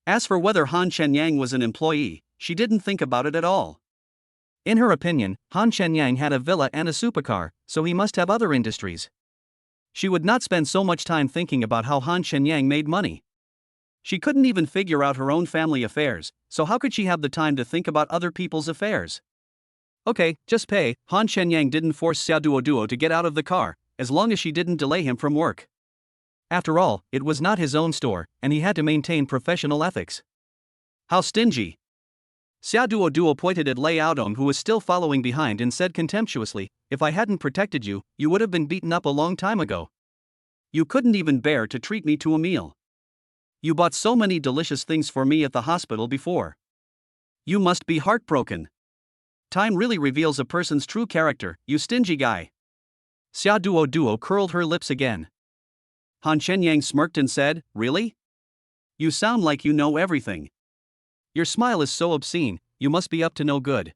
As for whether Han Shenyang was an employee, she didn't think about it at all. In her opinion, Han Shenyang had a villa and a supercar, so he must have other industries. She would not spend so much time thinking about how Han Shenyang made money. She couldn't even figure out her own family affairs, so how could she have the time to think about other people's affairs? Okay, just pay. Han Shenyang didn't force Xia Duo to get out of the car, as long as she didn't delay him from work. After all, it was not his own store, and he had to maintain professional ethics. How stingy. Xia Duo pointed at Lei Aodong, who was still following behind, and said contemptuously, if I hadn't protected you, you would have been beaten up a long time ago. You couldn't even bear to treat me to a meal. You bought so many delicious things for me at the hospital before. You must be heartbroken. Time really reveals a person's true character, you stingy guy. Xia Duo curled her lips again. Han Shenyang smirked and said, really? You sound like you know everything. Your smile is so obscene, you must be up to no good.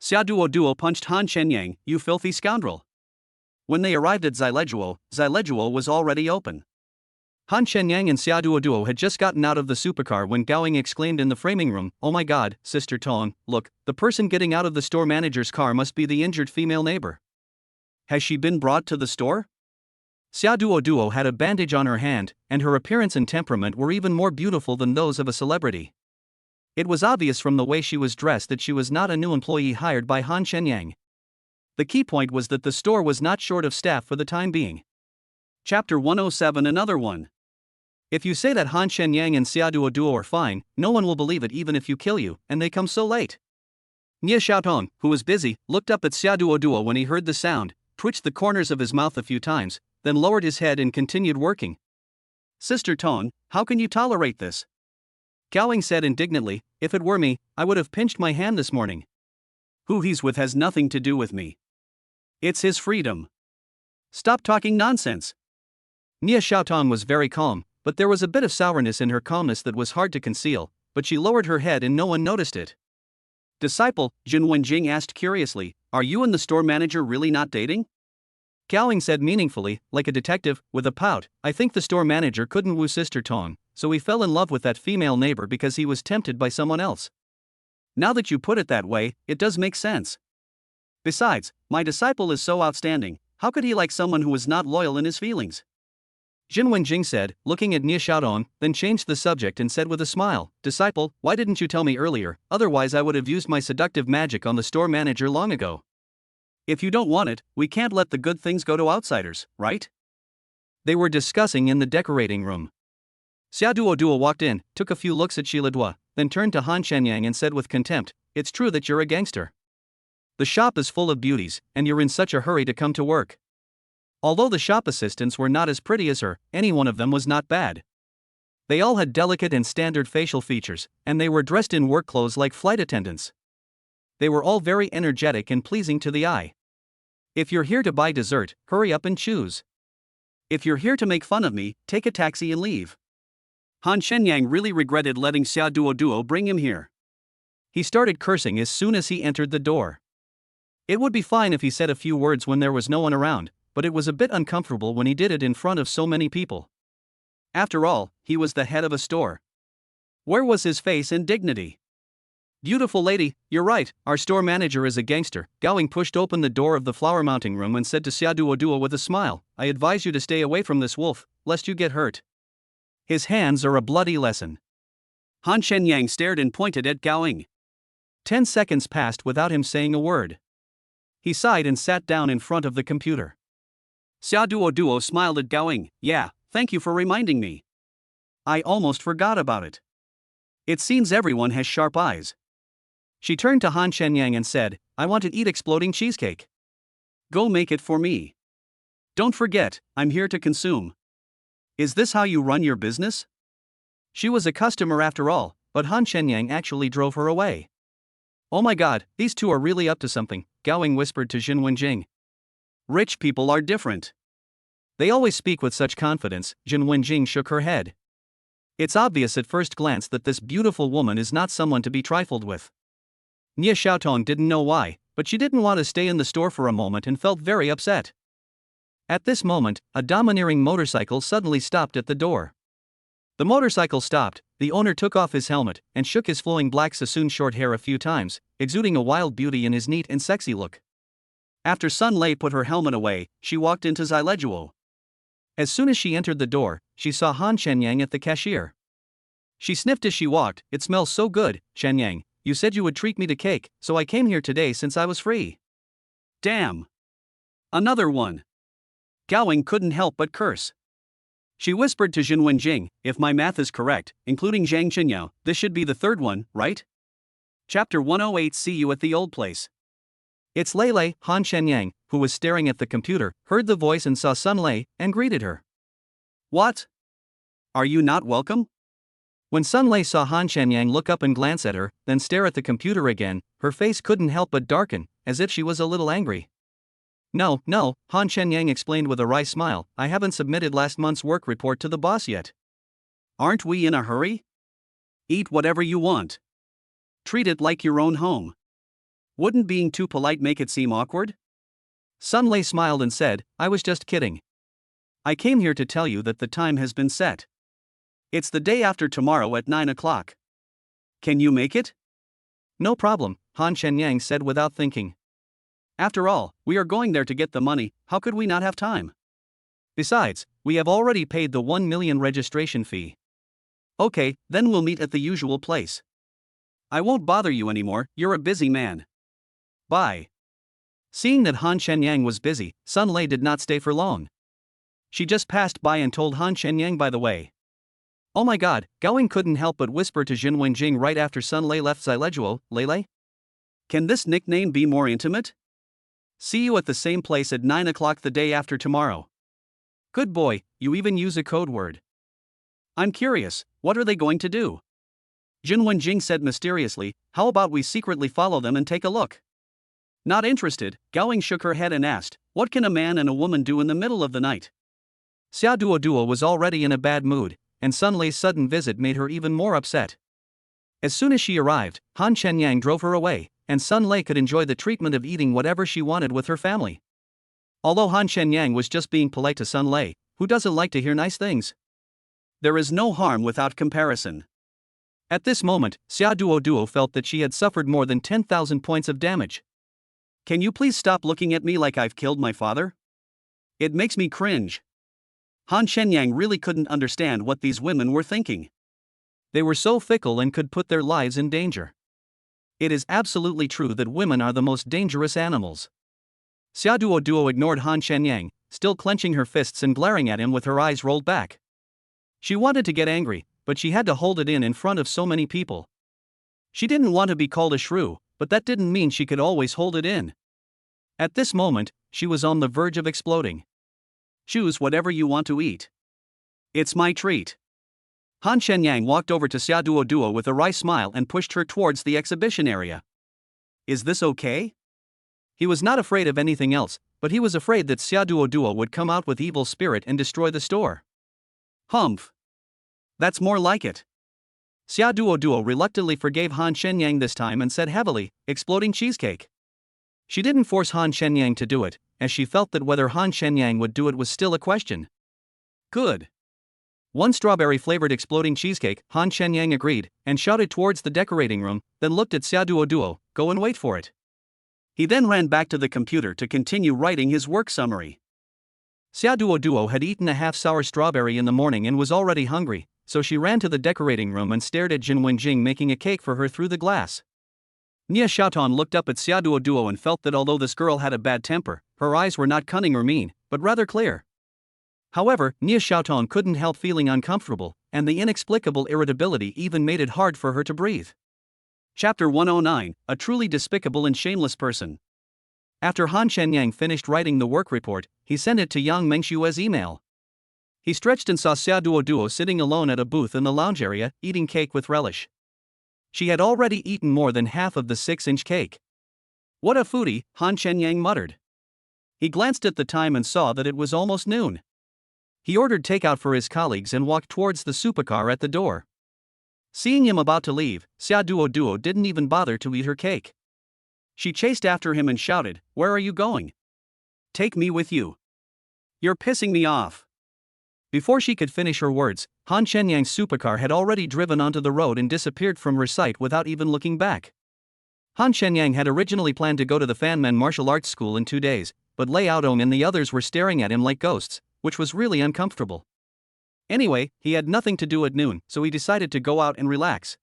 Xia Duo punched Han Shenyang, you filthy scoundrel. When they arrived at Zileguo was already open. Han Shenyang and Xia Duo had just gotten out of the supercar when Gaoing exclaimed in the framing room, oh my god, Sister Tong, look, the person getting out of the store manager's car must be the injured female neighbor. Has she been brought to the store? Xia Duo had a bandage on her hand, and her appearance and temperament were even more beautiful than those of a celebrity. It was obvious from the way she was dressed that she was not a new employee hired by Han Shenyang. The key point was that the store was not short of staff for the time being. Chapter 107. Another one. If you say that Han Shenyang and Xia Duo are fine, no one will believe it even if you kill you, and they come so late. Nie Xiaotong, who was busy, looked up at Xia Duo when he heard the sound, twitched the corners of his mouth a few times, then lowered his head and continued working. Sister Tong, how can you tolerate this? Gaoing said indignantly, if it were me, I would have pinched my hand this morning. Who he's with has nothing to do with me. It's his freedom. Stop talking nonsense. Nie Xiaotong was very calm, but there was a bit of sourness in her calmness that was hard to conceal, but she lowered her head and no one noticed it. Disciple, Jin Wenjing asked curiously, are you and the store manager really not dating? Gaoing said meaningfully, like a detective, with a pout, I think the store manager couldn't woo Sister Tong, so he fell in love with that female neighbor because he was tempted by someone else. Now that you put it that way, it does make sense. Besides, my disciple is so outstanding, how could he like someone who is not loyal in his feelings? Jin Wenjing said, looking at Nie Xiaodong, then changed the subject and said with a smile, Disciple, why didn't you tell me earlier, otherwise I would have used my seductive magic on the store manager long ago. If you don't want it, we can't let the good things go to outsiders, right? They were discussing in the decorating room. Xia Duo walked in, took a few looks at Shilidua, then turned to Han Shenyang and said with contempt, it's true that you're a gangster. The shop is full of beauties, and you're in such a hurry to come to work. Although the shop assistants were not as pretty as her, any one of them was not bad. They all had delicate and standard facial features, and they were dressed in work clothes like flight attendants. They were all very energetic and pleasing to the eye. If you're here to buy dessert, hurry up and choose. If you're here to make fun of me, take a taxi and leave. Han Shenyang really regretted letting Xia Duo bring him here. He started cursing as soon as he entered the door. It would be fine if he said a few words when there was no one around, but it was a bit uncomfortable when he did it in front of so many people. After all, he was the head of a store. Where was his face and dignity? Beautiful lady, you're right, our store manager is a gangster. Gaoing pushed open the door of the flower mounting room and said to Xia Duo with a smile, I advise you to stay away from this wolf, lest you get hurt. His hands are a bloody lesson. Han Shenyang stared and pointed at Gaoing. 10 seconds passed without him saying a word. He sighed and sat down in front of the computer. Xia Duo smiled at Gao. Yeah, thank you for reminding me. I almost forgot about it. It seems everyone has sharp eyes. She turned to Han Shenyang and said, I want to eat exploding cheesecake. Go make it for me. Don't forget, I'm here to consume. Is this how you run your business? She was a customer after all, but Han Shenyang actually drove her away. Oh my god, these two are really up to something, Gao Ying whispered to Jin Wenjing. Rich people are different. They always speak with such confidence. Jin Wenjing shook her head. It's obvious at first glance that this beautiful woman is not someone to be trifled with. Nia Xiaotong didn't know why, but she didn't want to stay in the store for a moment and felt very upset. At this moment, a domineering motorcycle suddenly stopped at the door. The motorcycle stopped, the owner took off his helmet and shook his flowing black sassoon short hair a few times, exuding a wild beauty in his neat and sexy look. After Sun Lei put her helmet away, she walked into Zileguo. As soon as she entered the door, she saw Han Shenyang at the cashier. She sniffed as she walked. It smells so good, Shenyang. You said you would treat me to cake, so I came here today since I was free. Damn. Another one. Gao Ying couldn't help but curse. She whispered to Jin Wenjing, if my math is correct, including Zhang Qinyao, this should be the third one, right? Chapter 108. See you at the old place. It's Lei. Han Shenyang, who was staring at the computer, heard the voice and saw Sun Lei, and greeted her. What? Are you not welcome? When Sun Lei saw Han Shenyang look up and glance at her, then stare at the computer again, her face couldn't help but darken, as if she was a little angry. No, Han Shenyang explained with a wry smile, I haven't submitted last month's work report to the boss yet. Aren't we in a hurry? Eat whatever you want. Treat it like your own home. Wouldn't being too polite make it seem awkward? Sun Lei smiled and said, I was just kidding. I came here to tell you that the time has been set. It's the day after tomorrow at 9 o'clock. Can you make it? No problem, Han Shenyang said without thinking. After all, we are going there to get the money, how could we not have time? Besides, we have already paid the 1 million registration fee. Okay, then we'll meet at the usual place. I won't bother you anymore, you're a busy man. Bye. Seeing that Han Shenyang was busy, Sun Lei did not stay for long. She just passed by and told Han Shenyang by the way. Oh my god, Gao Ying couldn't help but whisper to Jin Wenjing right after Sun Lei left Zileguo, Lei? Can this nickname be more intimate? See you at the same place at 9 o'clock the day after tomorrow. Good boy, you even use a code word. I'm curious, what are they going to do? Jin Wenjing said mysteriously, how about we secretly follow them and take a look? Not interested, Gao Ying shook her head and asked, what can a man and a woman do in the middle of the night? Xia Duo was already in a bad mood, and Sun Lei's sudden visit made her even more upset. As soon as she arrived, Han Shenyang drove her away, and Sun Lei could enjoy the treatment of eating whatever she wanted with her family. Although Han Shenyang was just being polite to Sun Lei, who doesn't like to hear nice things? There is no harm without comparison. At this moment, Xia Duo felt that she had suffered more than 10,000 points of damage. Can you please stop looking at me like I've killed my father? It makes me cringe. Han Shenyang really couldn't understand what these women were thinking. They were so fickle and could put their lives in danger. It is absolutely true that women are the most dangerous animals. Xia Duo ignored Han Shenyang, still clenching her fists and glaring at him with her eyes rolled back. She wanted to get angry, but she had to hold it in front of so many people. She didn't want to be called a shrew, but that didn't mean she could always hold it in. At this moment, she was on the verge of exploding. Choose whatever you want to eat. It's my treat. Han Shenyang walked over to Xia Duo with a wry smile and pushed her towards the exhibition area. Is this okay? He was not afraid of anything else, but he was afraid that Xia Duo would come out with evil spirit and destroy the store. Humph. That's more like it. Xia Duo reluctantly forgave Han Shenyang this time and said heavily, exploding cheesecake. She didn't force Han Shenyang to do it, as she felt that whether Han Shenyang would do it was still a question. Good. One strawberry-flavored exploding cheesecake, Han Shenyang agreed, and shouted towards the decorating room, then looked at Xia Duo, go and wait for it. He then ran back to the computer to continue writing his work summary. Xia Duo had eaten a half-sour strawberry in the morning and was already hungry, so she ran to the decorating room and stared at Jin Wenjing making a cake for her through the glass. Nia Xiaotan looked up at Xia Duo and felt that although this girl had a bad temper, her eyes were not cunning or mean, but rather clear. However, Nia Xiaotong couldn't help feeling uncomfortable, and the inexplicable irritability even made it hard for her to breathe. Chapter 109, A Truly Despicable and Shameless Person. After Han Shenyang finished writing the work report, he sent it to Yang Mengshue's email. He stretched and saw Xia Duo sitting alone at a booth in the lounge area, eating cake with relish. She had already eaten more than half of the 6-inch cake. What a foodie, Han Shenyang muttered. He glanced at the time and saw that it was almost noon. He ordered takeout for his colleagues and walked towards the supercar at the door. Seeing him about to leave, Xia Duo didn't even bother to eat her cake. She chased after him and shouted, "Where are you going? Take me with you. You're pissing me off." Before she could finish her words, Han Shenyang's supercar had already driven onto the road and disappeared from her sight without even looking back. Han Shenyang had originally planned to go to the Fanmen martial arts school in 2 days, but Lei Yaodong and the others were staring at him like ghosts, which was really uncomfortable. Anyway, he had nothing to do at noon, so he decided to go out and relax.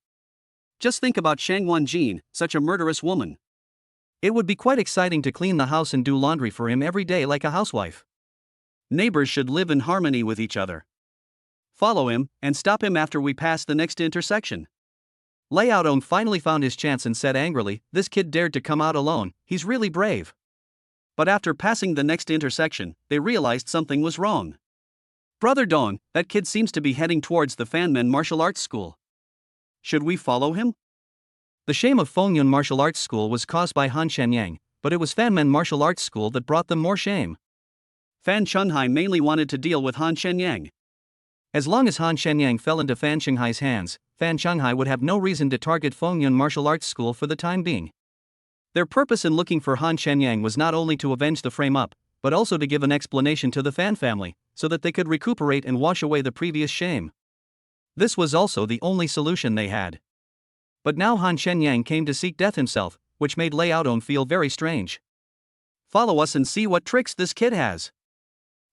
Just think about Shang Wanjin, such a murderous woman. It would be quite exciting to clean the house and do laundry for him every day like a housewife. Neighbors should live in harmony with each other. Follow him, and stop him after we pass the next intersection. Lei Yaodong finally found his chance and said angrily, "This kid dared to come out alone, he's really brave." But after passing the next intersection, they realized something was wrong. "Brother Dong, that kid seems to be heading towards the Fanmen martial arts school. Should we follow him?" The shame of Fengyun martial arts school was caused by Han Shenyang, but it was Fanmen martial arts school that brought them more shame. Fan Chunhai mainly wanted to deal with Han Shenyang. As long as Han Shenyang fell into Fan Chenghai's hands, Fan Chenghai would have no reason to target Fengyun martial arts school for the time being. Their purpose in looking for Han Shenyang was not only to avenge the frame-up, but also to give an explanation to the Fan family, so that they could recuperate and wash away the previous shame. This was also the only solution they had. But now Han Shenyang came to seek death himself, which made Lei Yaodong feel very strange. "Follow us and see what tricks this kid has."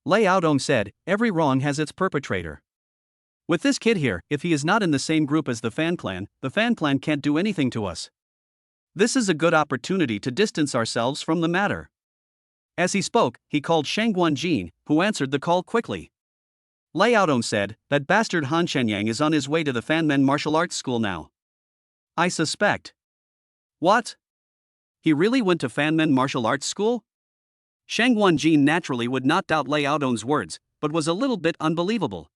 Lei Yaodong said, "Every wrong has its perpetrator. With this kid here, if he is not in the same group as the Fan clan can't do anything to us. This is a good opportunity to distance ourselves from the matter." As he spoke, he called Shang Guanjin, who answered the call quickly. Lei Yaodong said, "That bastard Han Shenyang is on his way to the Fanmen martial arts school now. I suspect." "What? He really went to Fanmen martial arts school?" Shang Guanjin naturally would not doubt Lei Yaodong's words, but was a little bit unbelievable.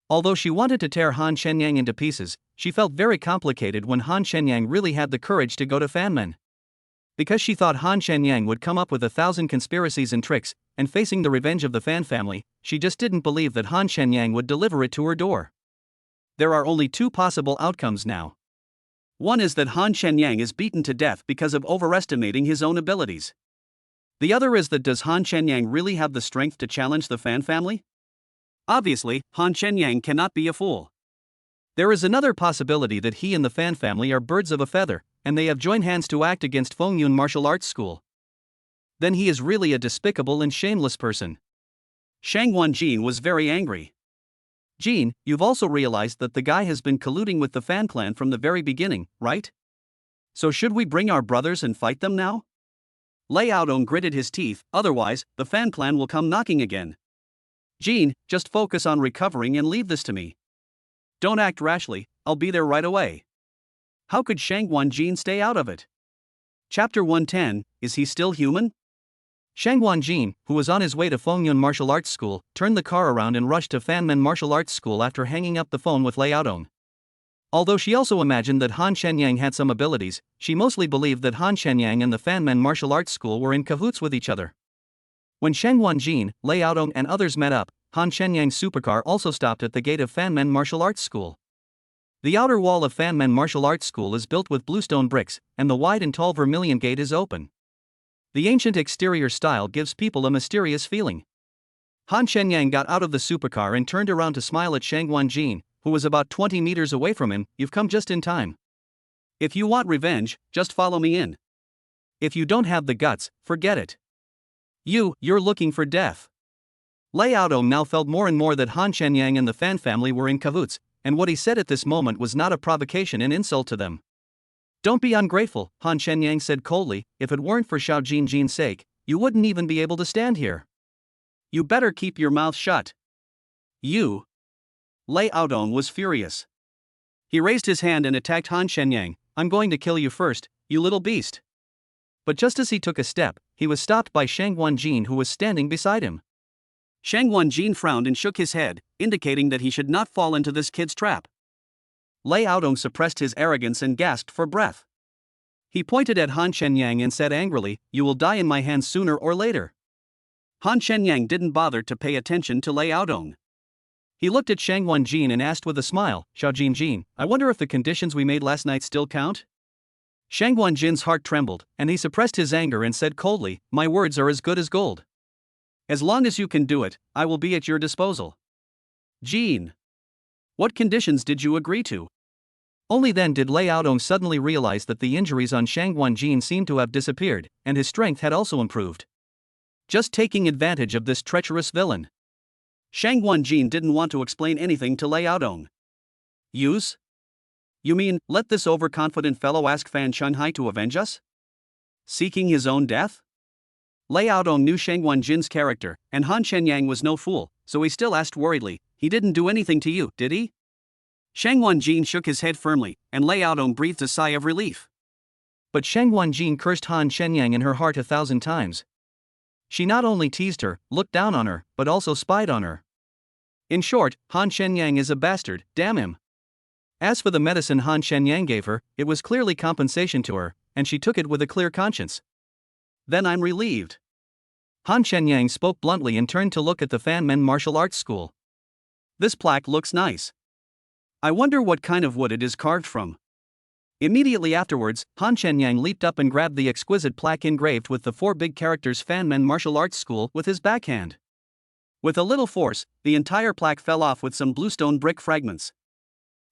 Although she wanted to tear Han Shenyang into pieces, she felt very complicated when Han Shenyang really had the courage to go to Fanmen. Because she thought Han Shenyang would come up with 1,000 conspiracies and tricks, and facing the revenge of the Fan family, she just didn't believe that Han Shenyang would deliver it to her door. There are only 2 possible outcomes now. One is that Han Shenyang is beaten to death because of overestimating his own abilities. The other is that does Han Shenyang really have the strength to challenge the Fan family? Obviously, Han Shenyang cannot be a fool. There is another possibility that he and the Fan family are birds of a feather, and they have joined hands to act against Fengyun martial arts school. Then he is really a despicable and shameless person. Shang Wanjin was very angry. "Jin, you've also realized that the guy has been colluding with the Fan clan from the very beginning, right? So should we bring our brothers and fight them now?" Lei Yaodong gritted his teeth, "Otherwise, the Fan clan will come knocking again. Jin, just focus on recovering and leave this to me. Don't act rashly, I'll be there right away." How could Shang Guanjin stay out of it? Chapter 110, Is he still human? Shang Guanjin, who was on his way to Fengyun martial arts school, turned the car around and rushed to Fanmen martial arts school after hanging up the phone with Lei Yaodong. Although she also imagined that Han Shenyang had some abilities, she mostly believed that Han Shenyang and the Fanmen martial arts school were in cahoots with each other. When Shang Guanjin, Lei Yaodong and others met up, Han Shenyang's supercar also stopped at the gate of Fanmen martial arts school. The outer wall of Fanmen martial arts school is built with bluestone bricks, and the wide and tall vermilion gate is open. The ancient exterior style gives people a mysterious feeling. Han Shenyang got out of the supercar and turned around to smile at Shang Guanjin, who was about 20 meters away from him. "You've come just in time. If you want revenge, just follow me in. If you don't have the guts, forget it. You're looking for death." Lei Yaodong now felt more and more that Han Shenyang and the Fan family were in cahoots, and what he said at this moment was not a provocation and insult to them. "Don't be ungrateful," Han Shenyang said coldly. "If it weren't for Xiao Jinjin's sake, you wouldn't even be able to stand here. You better keep your mouth shut. You. Lei Aodong was furious. He raised his hand and attacked Han Shenyang. I'm going to kill you first, you little beast. But just as he took a step, he was stopped by Shang Wanjin, who was standing beside him. Shang Wanjin frowned and shook his head, indicating that he should not fall into this kid's trap. Lei Aodong suppressed his arrogance and gasped for breath. He pointed at Han Shenyang and said angrily, "You will die in my hands sooner or later." Han Shenyang didn't bother to pay attention to Lei Aodong. He looked at Shang Wanjin and asked with a smile, "Xiao Jinjin, I wonder if the conditions we made last night still count?" Shang Wanjin's heart trembled, and he suppressed his anger and said coldly, "My words are as good as gold. As long as you can do it, I will be at your disposal." Jin. What conditions did you agree to? Only then did Lei Aodong suddenly realize that the injuries on Shang Wanjin seemed to have disappeared, and his strength had also improved. Just taking advantage of this treacherous villain. Shang Wanjin didn't want to explain anything to Lei Aodong. Use? You mean, let this overconfident fellow ask Fan Shanghai to avenge us? Seeking his own death? Lei Aodong knew Shang Wanjin's character, and Han Shenyang was no fool, so he still asked worriedly, "He didn't do anything to you, did he?" Shang Wanjin shook his head firmly, and Lei Aodong breathed a sigh of relief. But Shang Wanjin cursed Han Shenyang in her heart 1,000 times. She not only teased her, looked down on her, but also spied on her. In short, Han Shenyang is a bastard, damn him. As for the medicine Han Shenyang gave her, it was clearly compensation to her, and she took it with a clear conscience. Then I'm relieved. Han Shenyang spoke bluntly and turned to look at the Fan Men Martial Arts School. This plaque looks nice. I wonder what kind of wood it is carved from. Immediately afterwards, Han Shenyang leaped up and grabbed the exquisite plaque engraved with the 4 big characters Fan Men Martial Arts School with his backhand. With a little force, the entire plaque fell off with some bluestone brick fragments.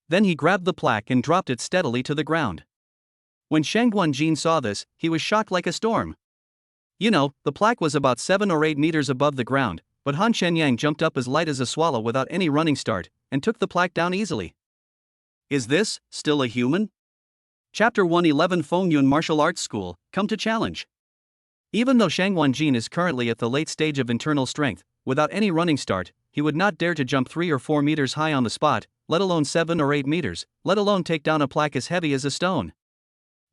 Then he grabbed the plaque and dropped it steadily to the ground. When Shang Wanjin saw this, he was shocked like a storm. You know, the plaque was about 7 or 8 meters above the ground, but Han Shenyang jumped up as light as a swallow without any running start, and took the plaque down easily. Is this still a human? Chapter 111 Fengyun Martial Arts School, come to challenge. Even though Shang Wanjin is currently at the late stage of internal strength, without any running start, he would not dare to jump 3 or 4 meters high on the spot, let alone 7 or 8 meters, let alone take down a plaque as heavy as a stone.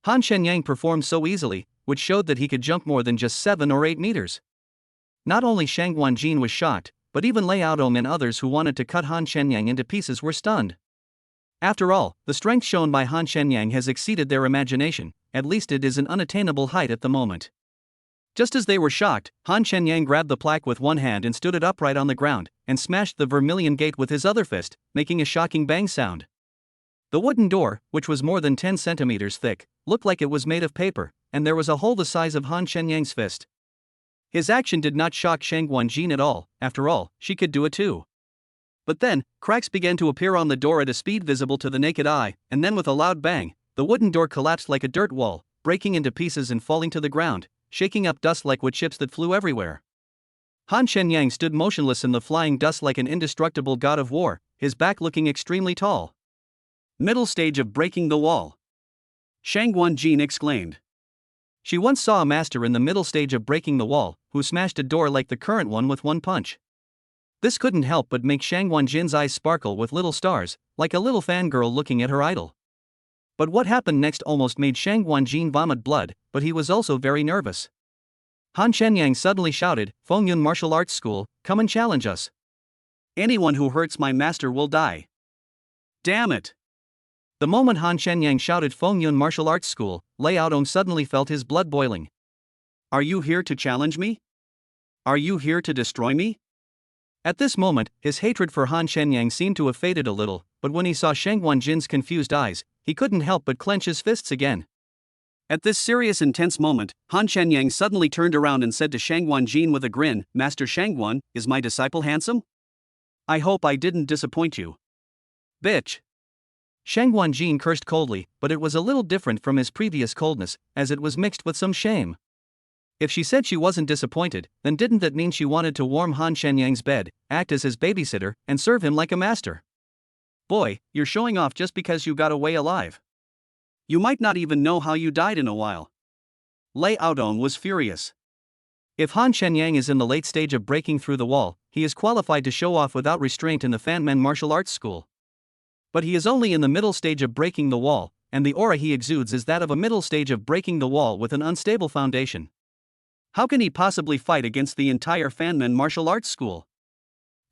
Han Shenyang performed so easily, which showed that he could jump more than just 7 or 8 meters. Not only Shang Wanjin was shocked, but even Lei Aodong and others who wanted to cut Han Shenyang into pieces were stunned. After all, the strength shown by Han Shenyang has exceeded their imagination, at least it is an unattainable height at the moment. Just as they were shocked, Han Shenyang grabbed the plaque with one hand and stood it upright on the ground, and smashed the vermilion gate with his other fist, making a shocking bang sound. The wooden door, which was more than 10 centimeters thick, looked like it was made of paper, and there was a hole the size of Han Shenyang's fist. His action did not shock Shang Wanjin at all, after all, she could do it too. But then, cracks began to appear on the door at a speed visible to the naked eye, and then with a loud bang, the wooden door collapsed like a dirt wall, breaking into pieces and falling to the ground, shaking up dust like wood chips that flew everywhere. Han Shenyang stood motionless in the flying dust like an indestructible god of war, his back looking extremely tall. Middle stage of breaking the wall. Shang Wanjin exclaimed. She once saw a master in the middle stage of breaking the wall, who smashed a door like the current one with one punch. This couldn't help but make Shang Wanjin's eyes sparkle with little stars, like a little fangirl looking at her idol. But what happened next almost made Shang Wanjin vomit blood, but he was also very nervous. Han Shenyang suddenly shouted, "Fengyun Martial Arts School, come and challenge us. Anyone who hurts my master will die." Damn it! The moment Han Shenyang shouted Fengyun Martial Arts School, Lei Aodong suddenly felt his blood boiling. Are you here to challenge me? Are you here to destroy me? At this moment, his hatred for Han Shenyang seemed to have faded a little, but when he saw Shang Wanjin's confused eyes, he couldn't help but clench his fists again. At this serious intense moment, Han Shenyang suddenly turned around and said to Shang Wanjin with a grin, "Master Shangwan, is my disciple handsome? I hope I didn't disappoint you." Bitch! Shang Wanjin cursed coldly, but it was a little different from his previous coldness, as it was mixed with some shame. If she said she wasn't disappointed, then didn't that mean she wanted to warm Han Shenyang's bed, act as his babysitter, and serve him like a master? Boy, you're showing off just because you got away alive. You might not even know how you died in a while. Lei Aodong was furious. If Han Shenyang is in the late stage of breaking through the wall, he is qualified to show off without restraint in the Fanmen martial arts school. But he is only in the middle stage of breaking the wall, and the aura he exudes is that of a middle stage of breaking the wall with an unstable foundation. How can he possibly fight against the entire Fanmen martial arts school?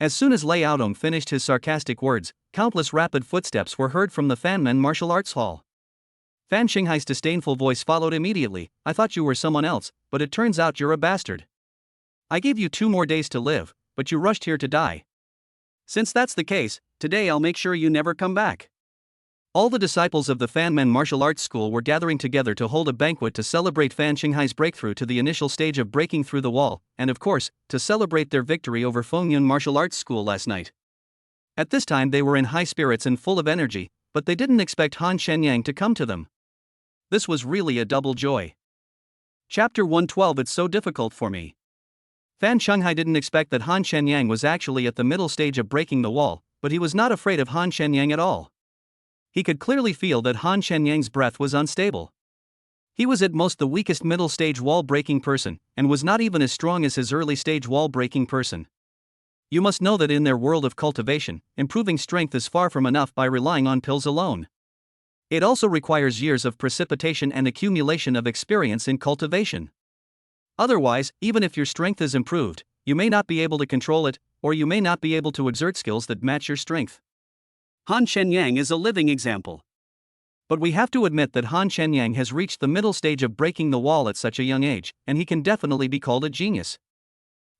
As soon as Lei Aodong finished his sarcastic words, countless rapid footsteps were heard from the Fanmen martial arts hall. Fan Xinghai's disdainful voice followed immediately. I thought you were someone else, but it turns out you're a bastard. I gave you 2 more days to live, but you rushed here to die. Since that's the case, today I'll make sure you never come back. All the disciples of the Fanmen martial arts school were gathering together to hold a banquet to celebrate Fan Xinghai's breakthrough to the initial stage of breaking through the wall, and of course, to celebrate their victory over Fengyun martial arts school last night. At this time they were in high spirits and full of energy, but they didn't expect Han Shenyang to come to them. This was really a double joy. Chapter 112. It's so difficult for me. Fan Xinghai didn't expect that Han Shenyang was actually at the middle stage of breaking the wall, but he was not afraid of Han Shenyang at all. He could clearly feel that Han Shenyang's breath was unstable. He was at most the weakest middle stage wall breaking person, and was not even as strong as his early stage wall breaking person. You must know that in their world of cultivation, improving strength is far from enough by relying on pills alone. It also requires years of precipitation and accumulation of experience in cultivation. Otherwise, even if your strength is improved, you may not be able to control it, or you may not be able to exert skills that match your strength. Han Shenyang is a living example. But we have to admit that Han Shenyang has reached the middle stage of breaking the wall at such a young age, and he can definitely be called a genius.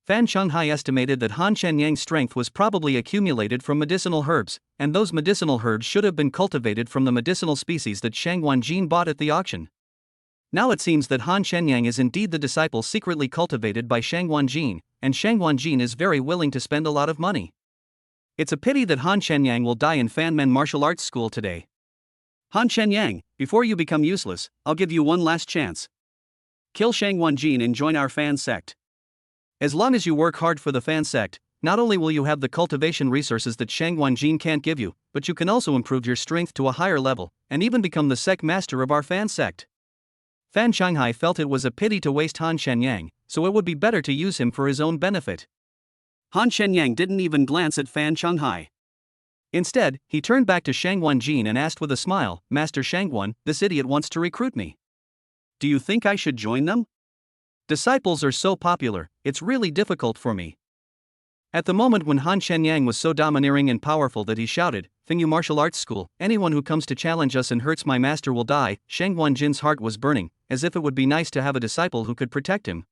Fan Xinghai estimated that Han Shenyang's strength was probably accumulated from medicinal herbs, and those medicinal herbs should have been cultivated from the medicinal species that Shang Wanjin bought at the auction. Now it seems that Han Shenyang is indeed the disciple secretly cultivated by Shang Wanjin, and Shang Wanjin is very willing to spend a lot of money. It's a pity that Han Shenyang will die in Fanmen martial arts school today. Han Shenyang, before you become useless, I'll give you one last chance. Kill Shang Wanjin and join our fan sect. As long as you work hard for the fan sect, not only will you have the cultivation resources that Shang Wanjin can't give you, but you can also improve your strength to a higher level, and even become the sect master of our fan sect. Fan Xinghai felt it was a pity to waste Han Shenyang, so it would be better to use him for his own benefit. Han Shenyang didn't even glance at Fan Xinghai. Instead, he turned back to Shang Wanjin and asked with a smile, Master Shangwan, this idiot wants to recruit me. Do you think I should join them? Disciples are so popular, it's really difficult for me. At the moment when Han Shenyang was so domineering and powerful that he shouted, Fengyu Martial Arts School, anyone who comes to challenge us and hurts my master will die, Shang Wanjin's heart was burning, as if it would be nice to have a disciple who could protect him.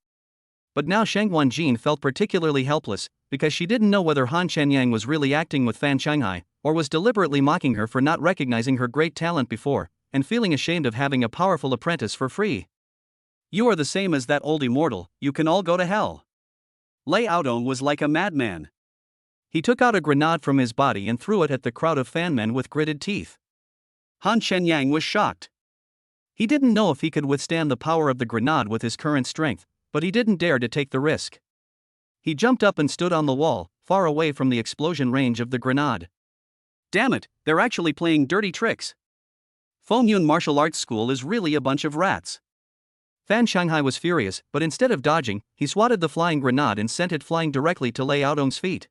But now Shang Wanjin felt particularly helpless, because she didn't know whether Han Shenyang was really acting with Fan Xinghai, or was deliberately mocking her for not recognizing her great talent before, and feeling ashamed of having a powerful apprentice for free. You are the same as that old immortal, you can all go to hell. Lei Aodong was like a madman. He took out a grenade from his body and threw it at the crowd of fanmen with gritted teeth. Han Shenyang was shocked. He didn't know if he could withstand the power of the grenade with his current strength, but he didn't dare to take the risk. He jumped up and stood on the wall, far away from the explosion range of the grenade. Damn it, they're actually playing dirty tricks. Fengyun Martial Arts School is really a bunch of rats. Fan Xinghai was furious, but instead of dodging, he swatted the flying grenade and sent it flying directly to Lei Aodong's feet.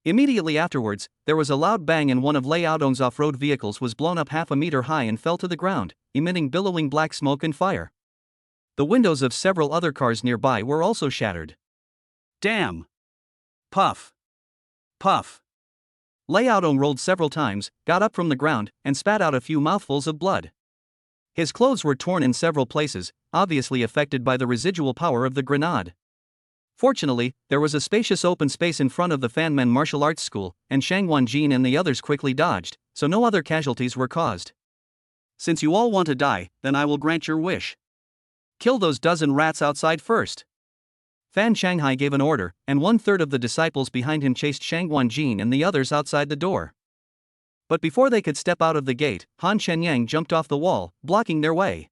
Immediately afterwards, there was a loud bang and one of Lei Aodong's off-road vehicles was blown up half a meter high and fell to the ground, emitting billowing black smoke and fire. The windows of several other cars nearby were also shattered. Damn! Puff! Puff! Lei Aodong rolled several times, got up from the ground, and spat out a few mouthfuls of blood. His clothes were torn in several places, obviously affected by the residual power of the grenade. Fortunately, there was a spacious open space in front of the Fanmen Martial Arts School, and Shang Wanjin and the others quickly dodged, so no other casualties were caused. Since you all want to die, then I will grant your wish. Kill those dozen rats outside first. Fan Xinghai gave an order, and 1/3 of the disciples behind him chased Shang Wanjin and the others outside the door. But before they could step out of the gate, Han Shenyang jumped off the wall, blocking their way.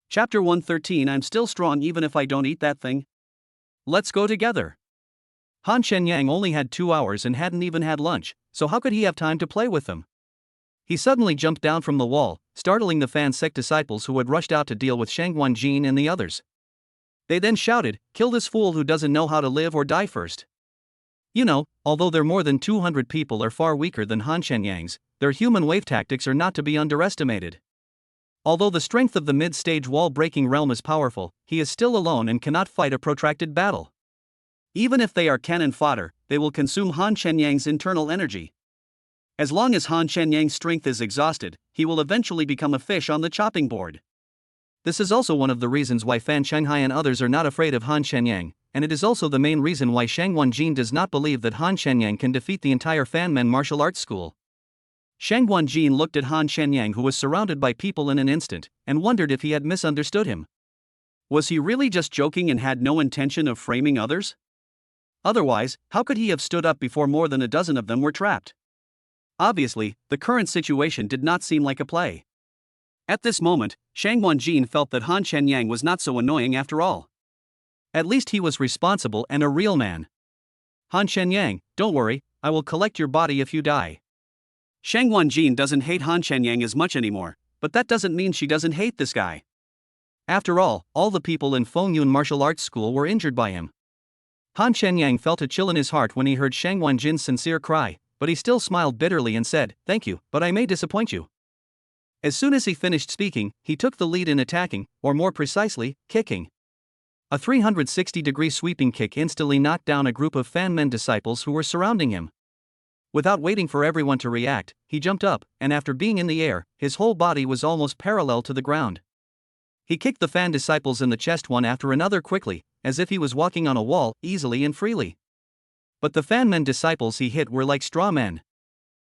Chapter 113. I'm still strong even if I don't eat that thing. Let's go together. Han Shenyang only had 2 hours and hadn't even had lunch, so how could he have time to play with them? He suddenly jumped down from the wall, startling the fan sect disciples who had rushed out to deal with Shang Wanjin and the others. They then shouted, "Kill this fool who doesn't know how to live or die first." Although their more than 200 people are far weaker than Han Shenyang's, their human wave tactics are not to be underestimated. Although the strength of the mid-stage wall-breaking realm is powerful, he is still alone and cannot fight a protracted battle. Even if they are cannon fodder, they will consume Han Shenyang's internal energy. As long as Han Shenyang's strength is exhausted, he will eventually become a fish on the chopping board. This is also one of the reasons why Fan Shanghai and others are not afraid of Han Shenyang, and it is also the main reason why Shang Wanjin does not believe that Han Shenyang can defeat the entire Fanmen martial arts school. Shang Wanjin looked at Han Shenyang, who was surrounded by people in an instant, and wondered if he had misunderstood him. Was he really just joking and had no intention of framing others? Otherwise, how could he have stood up before more than a dozen of them were trapped? Obviously, the current situation did not seem like a play. At this moment, Shang Wanjin felt that Han Shenyang was not so annoying after all. At least he was responsible and a real man. "Han Shenyang, don't worry, I will collect your body if you die." Shang Wanjin doesn't hate Han Shenyang as much anymore, but that doesn't mean she doesn't hate this guy. After all the people in Fengyun martial arts school were injured by him. Han Shenyang felt a chill in his heart when he heard Shang Wanjin's sincere cry, but he still smiled bitterly and said, "Thank you, but I may disappoint you." As soon as he finished speaking, he took the lead in attacking, or more precisely, kicking. A 360-degree sweeping kick instantly knocked down a group of Fanmen disciples who were surrounding him. Without waiting for everyone to react, he jumped up, and after being in the air, his whole body was almost parallel to the ground. He kicked the Fan disciples in the chest one after another quickly, as if he was walking on a wall, easily and freely. But the Fanmen disciples he hit were like straw men.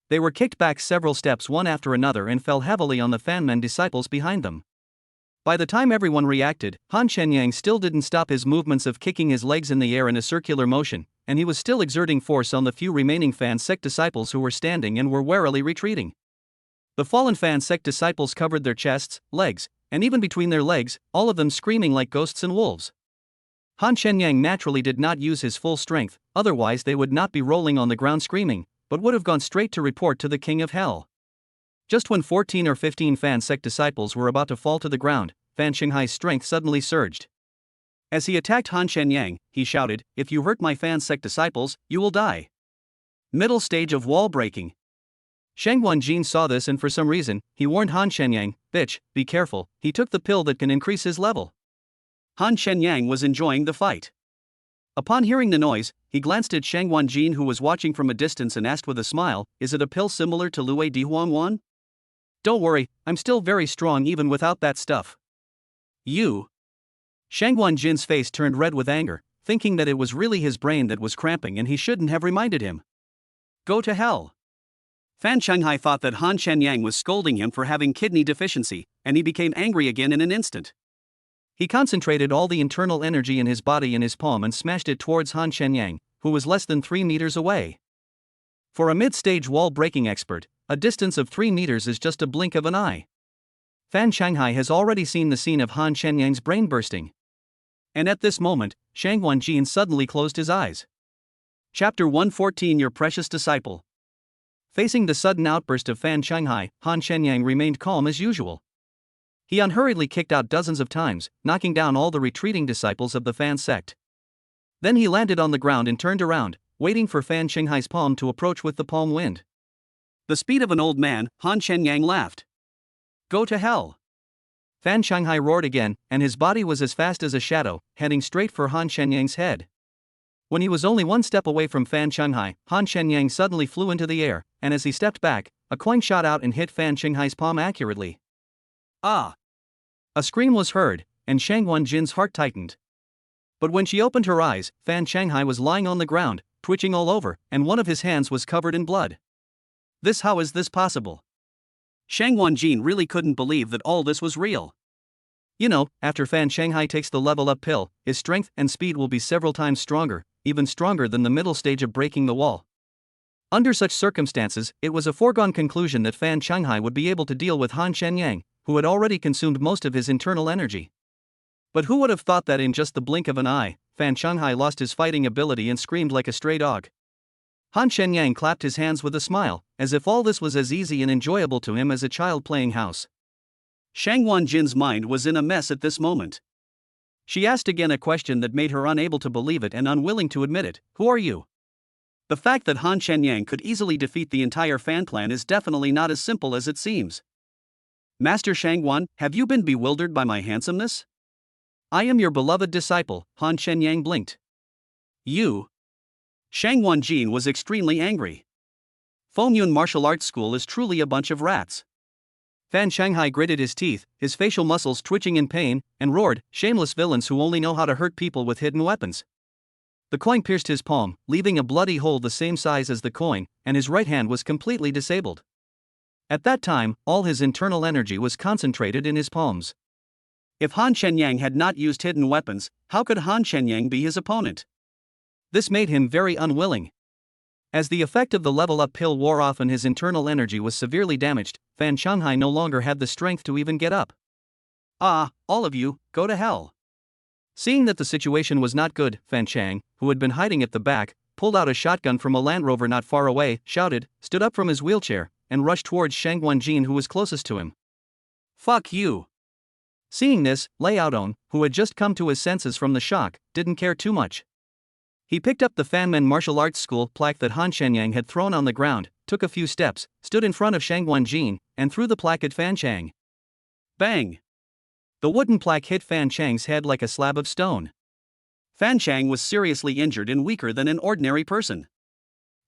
They were kicked back several steps one after another and fell heavily on the Fanmen disciples behind them. By the time everyone reacted, Han Shenyang still didn't stop his movements of kicking his legs in the air in a circular motion, and he was still exerting force on the few remaining Fan sect disciples who were standing and were warily retreating. The fallen Fan sect disciples covered their chests, legs, and even between their legs, all of them screaming like ghosts and wolves. Han Shenyang naturally did not use his full strength, otherwise they would not be rolling on the ground screaming, but would have gone straight to report to the King of Hell. Just when 14 or 15 Fan sect disciples were about to fall to the ground, Fan Shanghai's strength suddenly surged. As he attacked Han Shenyang, he shouted, "If you hurt my Fan sect disciples, you will die." Middle stage of wall breaking. Shang Wanjin saw this and for some reason, he warned Han Shenyang, "Bitch, be careful, he took the pill that can increase his level." Han Shenyang was enjoying the fight. Upon hearing the noise, he glanced at Shang Wanjin, who was watching from a distance, and asked with a smile, "Is it a pill similar to Luei Dihuangwan?" "Don't worry, I'm still very strong even without that stuff." "You?" Shang Wanjin's face turned red with anger, thinking that it was really his brain that was cramping and he shouldn't have reminded him. "Go to hell." Fan Shanghai thought that Han Shenyang was scolding him for having kidney deficiency, and he became angry again in an instant. He concentrated all the internal energy in his body in his palm and smashed it towards Han Shenyang, who was less than 3 meters away. For a mid-stage wall-breaking expert, a distance of 3 meters is just a blink of an eye. Fan Shanghai has already seen the scene of Han Shenyang's brain bursting. And at this moment, Shang Wanjin suddenly closed his eyes. Chapter 114, Your Precious Disciple. Facing the sudden outburst of Fan Shanghai, Han Shenyang remained calm as usual. He unhurriedly kicked out dozens of times, knocking down all the retreating disciples of the Fan sect. Then he landed on the ground and turned around, waiting for Fan Shanghai's palm to approach with the palm wind. The speed of an old man, Han Shenyang laughed. "Go to hell." Fan Shanghai roared again, and his body was as fast as a shadow, heading straight for Han Shenyang's head. When he was only one step away from Fan Shanghai, Han Shenyang suddenly flew into the air, and as he stepped back, a coin shot out and hit Fan Shanghai's palm accurately. "Ah!" A scream was heard, and Shang Wanjin's heart tightened. But when she opened her eyes, Fan Shanghai was lying on the ground, twitching all over, and one of his hands was covered in blood. How is this possible? Shang Wanjin really couldn't believe that all this was real. After Fan Shanghai takes the level up pill, his strength and speed will be several times stronger, even stronger than the middle stage of breaking the wall. Under such circumstances, it was a foregone conclusion that Fan Shanghai would be able to deal with Han Shenyang, who had already consumed most of his internal energy. But who would have thought that in just the blink of an eye, Fan Shanghai lost his fighting ability and screamed like a stray dog. Han Shenyang clapped his hands with a smile, as if all this was as easy and enjoyable to him as a child playing house. Shang Wanjin's mind was in a mess at this moment. She asked again, a question that made her unable to believe it and unwilling to admit it. Who are you? The fact that Han Shenyang could easily defeat the entire Fan clan is definitely not as simple as it seems. Master Shangguan, have you been bewildered by my handsomeness? I am your beloved disciple, Han Shenyang blinked. You? Shangguan Jin was extremely angry. Fengyun Martial Arts School is truly a bunch of rats. Fan Shanghai gritted his teeth, his facial muscles twitching in pain, and roared, shameless villains who only know how to hurt people with hidden weapons. The coin pierced his palm, leaving a bloody hole the same size as the coin, and his right hand was completely disabled. At that time, all his internal energy was concentrated in his palms. If Han Shenyang had not used hidden weapons, how could Han Shenyang be his opponent? This made him very unwilling. As the effect of the level-up pill wore off and his internal energy was severely damaged, Fan Shanghai no longer had the strength to even get up. Ah, all of you, go to hell. Seeing that the situation was not good, Fan Chang, who had been hiding at the back, pulled out a shotgun from a Land Rover not far away, shouted, stood up from his wheelchair, and rushed towards Shangguan Jin, who was closest to him. Fuck you. Seeing this, Lei Aodong, who had just come to his senses from the shock, didn't care too much. He picked up the Fanmen Martial Arts School plaque that Han Shenyang had thrown on the ground, took a few steps, stood in front of Shangguan Jin, and threw the plaque at Fan Chang. Bang! The wooden plaque hit Fan Chang's head like a slab of stone. Fan Chang was seriously injured and weaker than an ordinary person.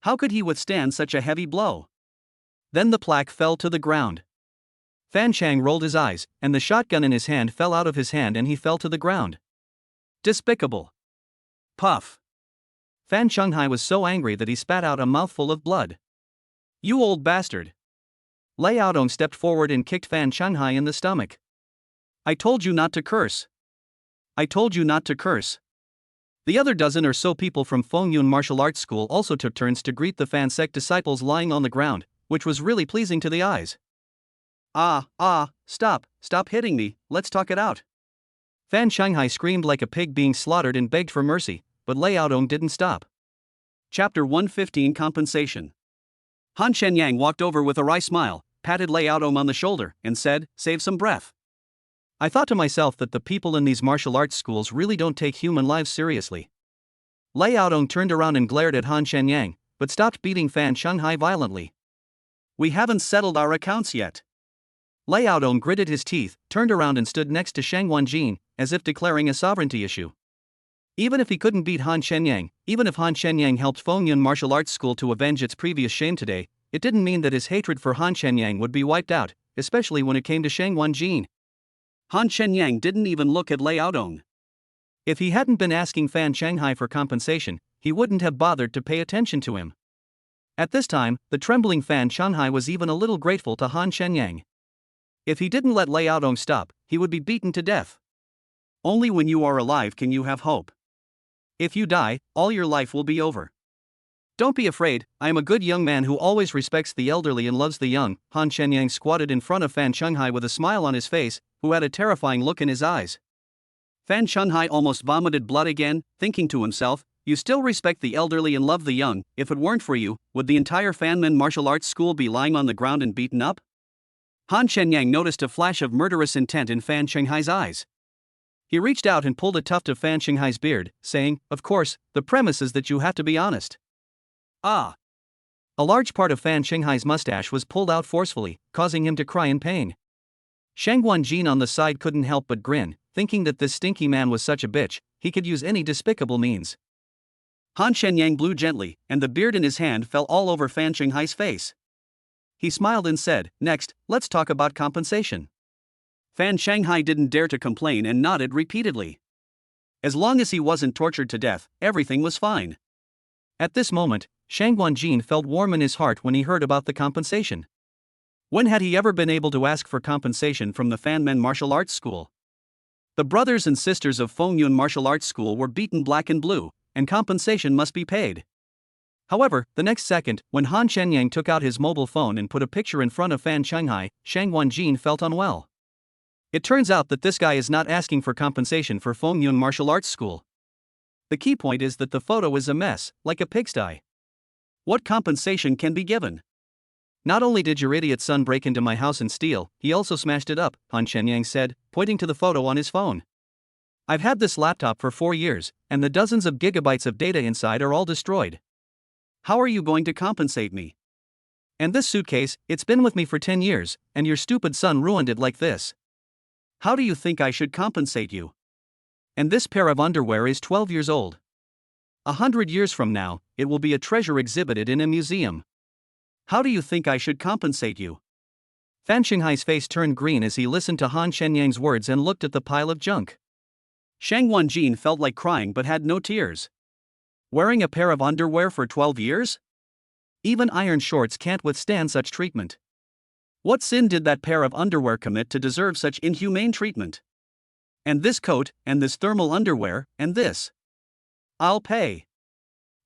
How could he withstand such a heavy blow? Then the plaque fell to the ground. Fan Chang rolled his eyes, and the shotgun in his hand fell out of his hand and he fell to the ground. Despicable. Puff. Fan Shanghai was so angry that he spat out a mouthful of blood. You old bastard. Lei Aodong stepped forward and kicked Fan Shanghai in the stomach. I told you not to curse. I told you not to curse. The other dozen or so people from Fengyun Martial Arts School also took turns to greet the Fan sect disciples lying on the ground, which was really pleasing to the eyes. Stop hitting me, let's talk it out. Fan Shanghai screamed like a pig being slaughtered and begged for mercy, but Lei Aodong didn't stop. Chapter 115 Compensation. Han Shenyang walked over with a wry smile, patted Lei Aodong on the shoulder, and said, save some breath. I thought to myself that the people in these martial arts schools really don't take human lives seriously. Lei Aodong turned around and glared at Han Shenyang, but stopped beating Fan Shanghai violently. We haven't settled our accounts yet. Lei Aodong gritted his teeth, turned around and stood next to Shangguan Jin, as if declaring a sovereignty issue. Even if he couldn't beat Han Shenyang, even if Han Shenyang helped Fengyun Martial Arts School to avenge its previous shame today, it didn't mean that his hatred for Han Shenyang would be wiped out, especially when it came to Shangguan Jin. Han Shenyang didn't even look at Lei Aodong. If he hadn't been asking Fan Shanghai for compensation, he wouldn't have bothered to pay attention to him. At this time, the trembling Fan Shanghai was even a little grateful to Han Shenyang. If he didn't let Lei Aodong stop, he would be beaten to death. Only when you are alive can you have hope. If you die, all your life will be over. Don't be afraid, I am a good young man who always respects the elderly and loves the young. Han Shenyang squatted in front of Fan Shanghai with a smile on his face, who had a terrifying look in his eyes. Fan Shanghai almost vomited blood again, thinking to himself, you still respect the elderly and love the young. If it weren't for you, would the entire Fanmen Martial Arts School be lying on the ground and beaten up? Han Shenyang noticed a flash of murderous intent in Fan Shanghai's eyes. He reached out and pulled a tuft of Fan Shanghai's beard, saying, of course, the premise is that you have to be honest. Ah! A large part of Fan Shanghai's mustache was pulled out forcefully, causing him to cry in pain. Shangguan Jin on the side couldn't help but grin, thinking that this stinky man was such a bitch, he could use any despicable means. Han Shenyang blew gently, and the beard in his hand fell all over Fan Shanghai's face. He smiled and said, next, let's talk about compensation. Fan Shanghai didn't dare to complain and nodded repeatedly. As long as he wasn't tortured to death, everything was fine. At this moment, Shangguan Jin felt warm in his heart when he heard about the compensation. When had he ever been able to ask for compensation from the Fanmen Martial Arts School? The brothers and sisters of Fengyun Martial Arts School were beaten black and blue, and compensation must be paid. However, the next second, when Han Shenyang took out his mobile phone and put a picture in front of Fan Shanghai, Shangguan Jin felt unwell. It turns out that this guy is not asking for compensation for Fengyun Martial Arts School. The key point is that the photo is a mess, like a pigsty. What compensation can be given? Not only did your idiot son break into my house and steal, he also smashed it up, Han Shenyang said, pointing to the photo on his phone. I've had this laptop for 4 years, and the dozens of gigabytes of data inside are all destroyed. How are you going to compensate me? And this suitcase, it's been with me for 10 years, and your stupid son ruined it like this. How do you think I should compensate you? And this pair of underwear is 12 years old. 100 years from now, it will be a treasure exhibited in a museum. How do you think I should compensate you? Fan Shanghai's face turned green as he listened to Han Shenyang's words and looked at the pile of junk. Shang Wenjin felt like crying but had no tears. Wearing a pair of underwear for 12 years? Even iron shorts can't withstand such treatment. What sin did that pair of underwear commit to deserve such inhumane treatment? And this coat, and this thermal underwear, and this. I'll pay.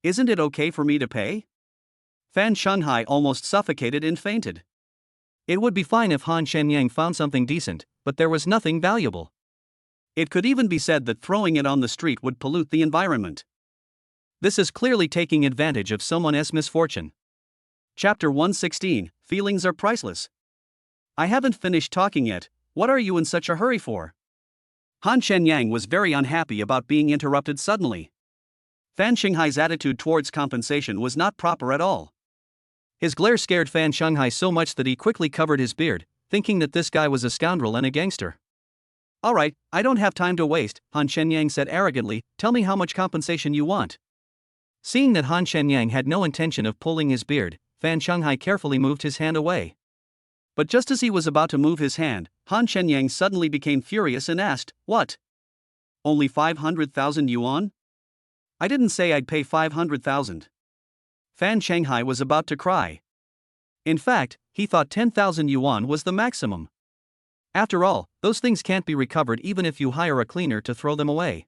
Isn't it okay for me to pay? Fan Shanghai almost suffocated and fainted. It would be fine if Han Shenyang found something decent, but there was nothing valuable. It could even be said that throwing it on the street would pollute the environment. This is clearly taking advantage of someone's misfortune. Chapter 116, Feelings are Priceless. I haven't finished talking yet, what are you in such a hurry for? Han Shenyang was very unhappy about being interrupted suddenly. Fan Shanghai's attitude towards compensation was not proper at all. His glare scared Fan Shanghai so much that he quickly covered his beard, thinking that this guy was a scoundrel and a gangster. Alright, I don't have time to waste, Han Shenyang said arrogantly, tell me how much compensation you want. Seeing that Han Shenyang had no intention of pulling his beard, Fan Shanghai carefully moved his hand away. But just as he was about to move his hand, Han Shenyang suddenly became furious and asked, what? Only 500,000 yuan? I didn't say I'd pay 500,000. Fan Shanghai was about to cry. In fact, he thought 10,000 yuan was the maximum. After all, those things can't be recovered even if you hire a cleaner to throw them away.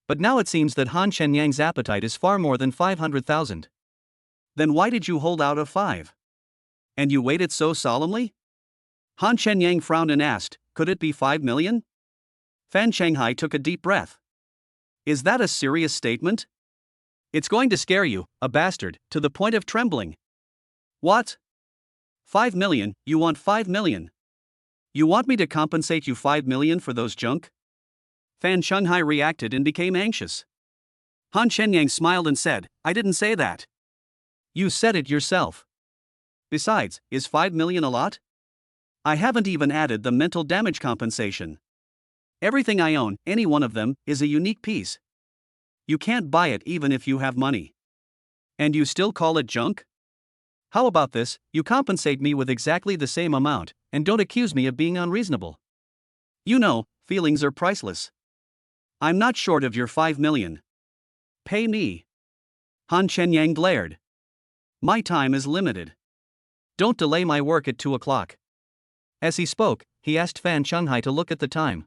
But now it seems that Han Shenyang's appetite is far more than 500,000. Then why did you hold out of 5? And you waited so solemnly? Han Shenyang frowned and asked, could it be 5 million? Fan Shanghai took a deep breath. Is that a serious statement? It's going to scare you, a bastard, to the point of trembling. What? 5 million, you want 5 million? You want me to compensate you 5 million for those junk? Fan Shanghai reacted and became anxious. Han Shenyang smiled and said, I didn't say that. You said it yourself. Besides, is 5 million a lot? I haven't even added the mental damage compensation. Everything I own, any one of them, is a unique piece. You can't buy it even if you have money. And you still call it junk? How about this, you compensate me with exactly the same amount, and don't accuse me of being unreasonable. You know, feelings are priceless. I'm not short of your 5 million. Pay me. Han Shenyang glared. My time is limited. Don't delay my work at 2 o'clock. As he spoke, he asked Fan Shanghai to look at the time.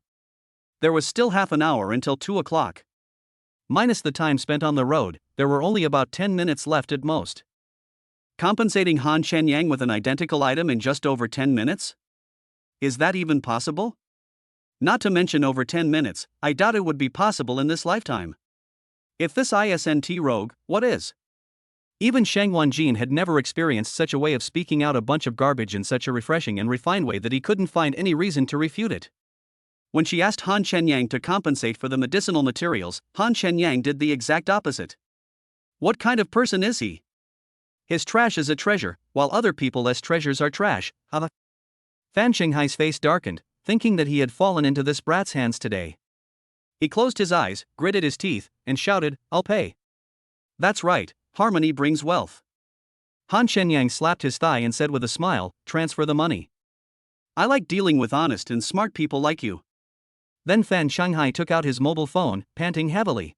There was still half an hour until 2 o'clock. Minus the time spent on the road, there were only about 10 minutes left at most. Compensating Han Shenyang with an identical item in just over 10 minutes? Is that even possible? Not to mention over 10 minutes, I doubt it would be possible in this lifetime. If this isn't rogue, what is? Even Shang Wenjin had never experienced such a way of speaking out a bunch of garbage in such a refreshing and refined way that he couldn't find any reason to refute it. When she asked Han Shenyang to compensate for the medicinal materials, Han Shenyang did the exact opposite. What kind of person is he? His trash is a treasure, while other people's treasures are trash. Fan Shanghai's face darkened, thinking that he had fallen into this brat's hands today. He closed his eyes, gritted his teeth, and shouted, I'll pay. That's right, harmony brings wealth. Han Shenyang slapped his thigh and said with a smile, transfer the money. I like dealing with honest and smart people like you. Then Fan Shanghai took out his mobile phone, panting heavily.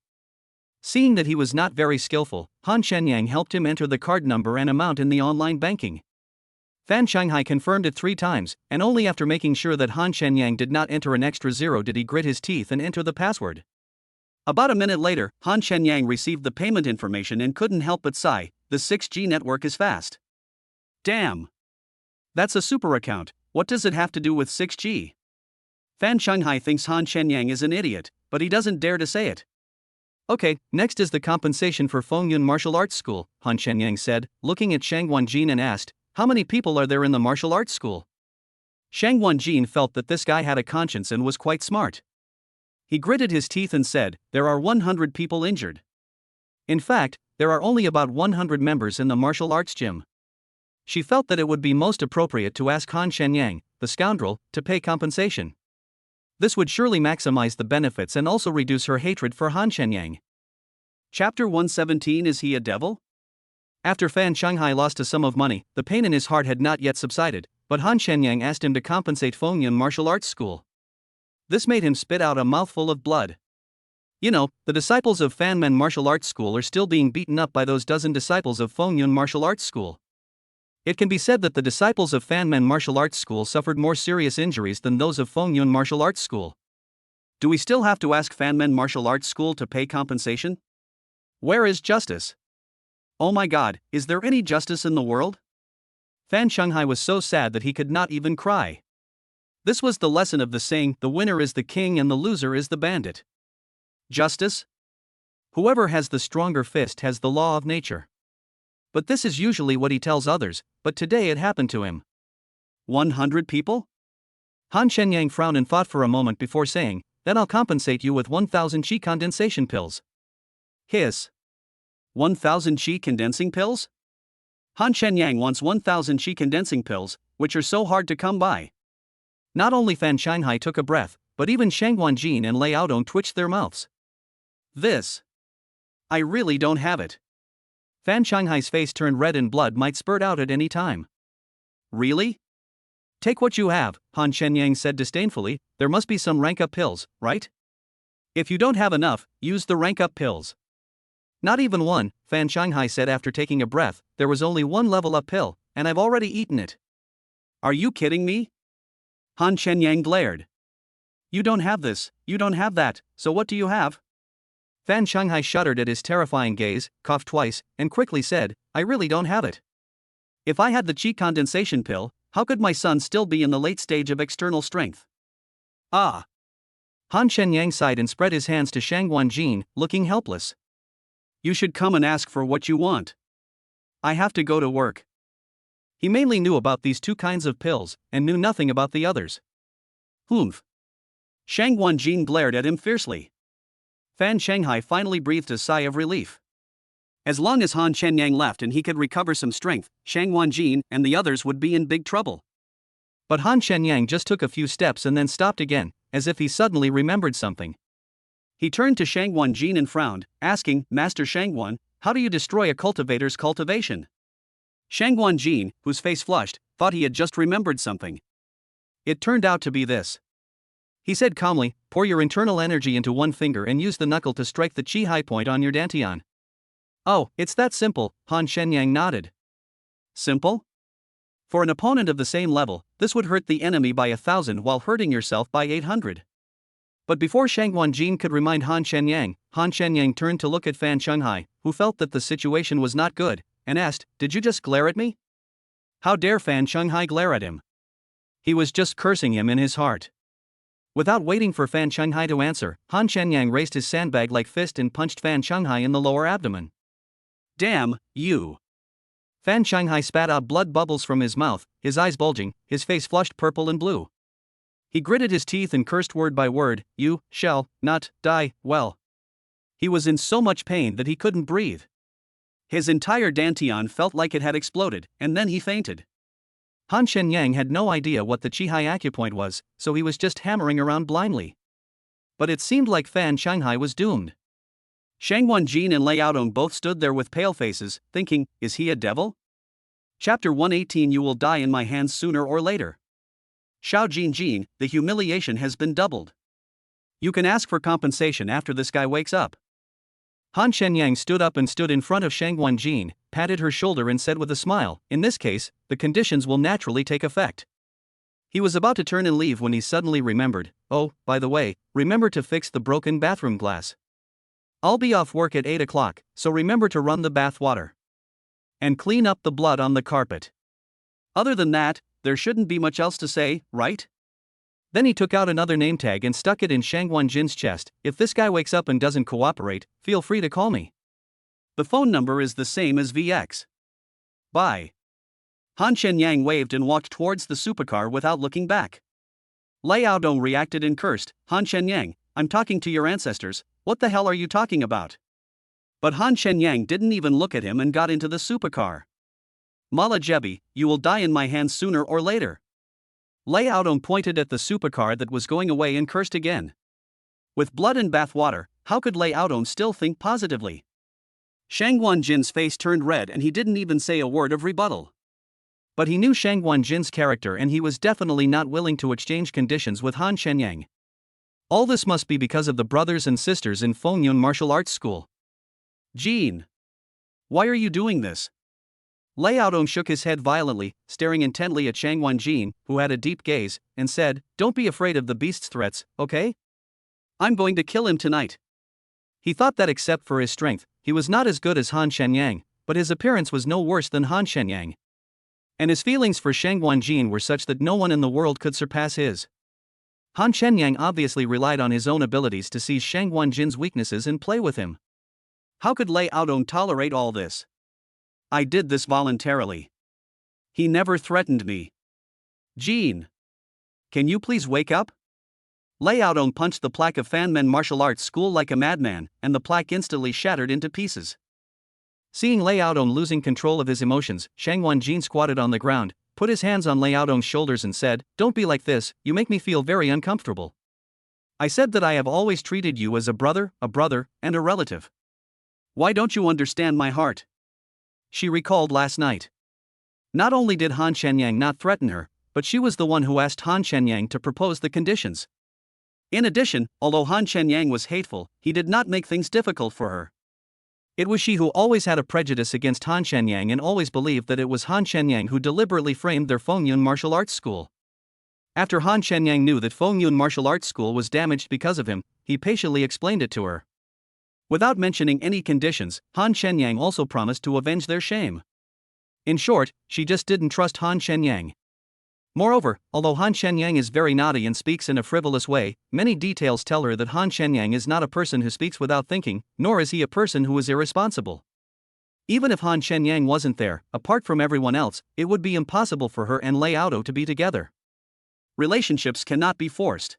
Seeing that he was not very skillful, Han Shenyang helped him enter the card number and amount in the online banking. Fan Shanghai confirmed it 3 times, and only after making sure that Han Shenyang did not enter an extra 0 did he grit his teeth and enter the password. About a minute later, Han Shenyang received the payment information and couldn't help but sigh, the 6G network is fast. Damn! That's a super account, what does it have to do with 6G? Fan Shanghai thinks Han Shenyang is an idiot, but he doesn't dare to say it. Okay, next is the compensation for Fengyun Martial Arts School, Han Shenyang said, looking at Shang Wenjin and asked, how many people are there in the martial arts school? Shang Wenjin felt that this guy had a conscience and was quite smart. He gritted his teeth and said, "There are 100 people injured. In fact, there are only about 100 members in the martial arts gym." She felt that it would be most appropriate to ask Han Shenyang, the scoundrel, to pay compensation. This would surely maximize the benefits and also reduce her hatred for Han Shenyang. Chapter 117. Is he a devil? After Fan Shanghai lost a sum of money, the pain in his heart had not yet subsided, but Han Shenyang asked him to compensate Fengyun Martial Arts School. This made him spit out a mouthful of blood. You know, the disciples of Fanmen Martial Arts School are still being beaten up by those dozen disciples of Fengyun Martial Arts School. It can be said that the disciples of Fanmen Martial Arts School suffered more serious injuries than those of Fengyun Martial Arts School. Do we still have to ask Fanmen Martial Arts School to pay compensation? Where is justice? Oh my God, is there any justice in the world? Fan Shanghai was so sad that he could not even cry. This was the lesson of the saying, the winner is the king and the loser is the bandit. Justice? Whoever has the stronger fist has the law of nature. But this is usually what he tells others, but today it happened to him. 100 people? Han Shenyang frowned and thought for a moment before saying, "Then I'll compensate you with 1,000 qi condensation pills." Hiss. 1,000 qi condensing pills? Han Shenyang wants 1,000 qi condensing pills, which are so hard to come by. Not only Fan Shanghai took a breath, but even Shang Wanjin and Lei Aodong twitched their mouths. I really don't have it. Fan Shanghai's face turned red and blood might spurt out at any time. Really? Take what you have, Han Shenyang said disdainfully. There must be some rank-up pills, right? If you don't have enough, use the rank-up pills. Not even one, Fan Shanghai said after taking a breath. There was only one level-up pill, and I've already eaten it. Are you kidding me? Han Shenyang glared. You don't have this, you don't have that, so what do you have? Fan Shanghai shuddered at his terrifying gaze, coughed twice, and quickly said, I really don't have it. If I had the qi condensation pill, how could my son still be in the late stage of external strength? Ah. Han Shenyang sighed and spread his hands to Shang Wanjin, looking helpless. You should come and ask for what you want. I have to go to work. He mainly knew about these two kinds of pills, and knew nothing about the others. Humph. Shang Wanjin glared at him fiercely. Fan Shanghai finally breathed a sigh of relief. As long as Han Shenyang left and he could recover some strength, Shang Wanjin and the others would be in big trouble. But Han Shenyang just took a few steps and then stopped again, as if he suddenly remembered something. He turned to Shang Wanjin and frowned, asking, Master Shangwan, how do you destroy a cultivator's cultivation? Shang Wanjin, whose face flushed, thought he had just remembered something. It turned out to be this. He said calmly, pour your internal energy into one finger and use the knuckle to strike the qi high point on your dantian. Oh, it's that simple, Han Shenyang nodded. Simple? For an opponent of the same level, this would hurt the enemy by 1,000 while hurting yourself by 800. But before Shang Wanjin could remind Han Shenyang turned to look at Fan Shanghai, who felt that the situation was not good, and asked, Did you just glare at me? How dare Fan Shanghai glare at him? He was just cursing him in his heart. Without waiting for Fan Shanghai to answer, Han Shenyang raised his sandbag-like fist and punched Fan Shanghai in the lower abdomen. Damn, you! Fan Shanghai spat out blood bubbles from his mouth, his eyes bulging, his face flushed purple and blue. He gritted his teeth and cursed word by word, you shall not die, well. He was in so much pain that he couldn't breathe. His entire dantian felt like it had exploded, and then he fainted. Han Shenyang had no idea what the Qi Hai acupoint was, so he was just hammering around blindly. But it seemed like Fan Shanghai was doomed. Shang Wanjin and Lei Aodong both stood there with pale faces, thinking, is he a devil? Chapter 118. You will die in my hands sooner or later. Xiao Jinjin, the humiliation has been doubled. You can ask for compensation after this guy wakes up. Han Shenyang stood up and stood in front of Shang Wanjin, patted her shoulder and said with a smile, in this case, the conditions will naturally take effect. He was about to turn and leave when he suddenly remembered, oh, by the way, remember to fix the broken bathroom glass. I'll be off work at 8 o'clock, so remember to run the bath water. And clean up the blood on the carpet. Other than that, there shouldn't be much else to say, right? Then he took out another name tag and stuck it in Shang Wanjin's chest. If this guy wakes up and doesn't cooperate, feel free to call me. The phone number is the same as VX. Bye. Han Shenyang waved and walked towards the supercar without looking back. Lei Aodong reacted and cursed, Han Shenyang, I'm talking to your ancestors, what the hell are you talking about? But Han Shenyang didn't even look at him and got into the supercar. Mala Jebi, you will die in my hands sooner or later. Lei Aodong pointed at the supercar that was going away and cursed again. With blood and bath water, how could Lei Aodong still think positively? Shang Wanjin's face turned red and he didn't even say a word of rebuttal. But he knew Shang Wanjin's character and he was definitely not willing to exchange conditions with Han Shenyang. All this must be because of the brothers and sisters in Fengyun Martial Arts School. Jean. Why are you doing this? Lei Aodong shook his head violently, staring intently at Shang Wanjin, who had a deep gaze, and said, "Don't be afraid of the beast's threats, okay? I'm going to kill him tonight." He thought that except for his strength, he was not as good as Han Shenyang, but his appearance was no worse than Han Shenyang. And his feelings for Shang Wanjin were such that no one in the world could surpass his. Han Shenyang obviously relied on his own abilities to seize Shang Wanjin's weaknesses and play with him. How could Lei Aodong tolerate all this? I did this voluntarily. He never threatened me. Jean. Can you please wake up? Lei Aodong punched the plaque of Fanmen Martial Arts School like a madman, and the plaque instantly shattered into pieces. Seeing Lei Aodong losing control of his emotions, Shang Wanjin squatted on the ground, put his hands on Lei Aodong's shoulders and said, "Don't be like this, you make me feel very uncomfortable. I said that I have always treated you as a brother, and a relative. Why don't you understand my heart?" She recalled last night. Not only did Han Shenyang not threaten her, but she was the one who asked Han Shenyang to propose the conditions. In addition, although Han Shenyang was hateful, he did not make things difficult for her. It was she who always had a prejudice against Han Shenyang and always believed that it was Han Shenyang who deliberately framed their Fengyun Martial Arts School. After Han Shenyang knew that Fengyun Martial Arts School was damaged because of him, he patiently explained it to her. Without mentioning any conditions, Han Shenyang also promised to avenge their shame. In short, she just didn't trust Han Shenyang. Moreover, although Han Shenyang is very naughty and speaks in a frivolous way, many details tell her that Han Shenyang is not a person who speaks without thinking, nor is he a person who is irresponsible. Even if Han Shenyang wasn't there, apart from everyone else, it would be impossible for her and Lei Aodong to be together. Relationships cannot be forced.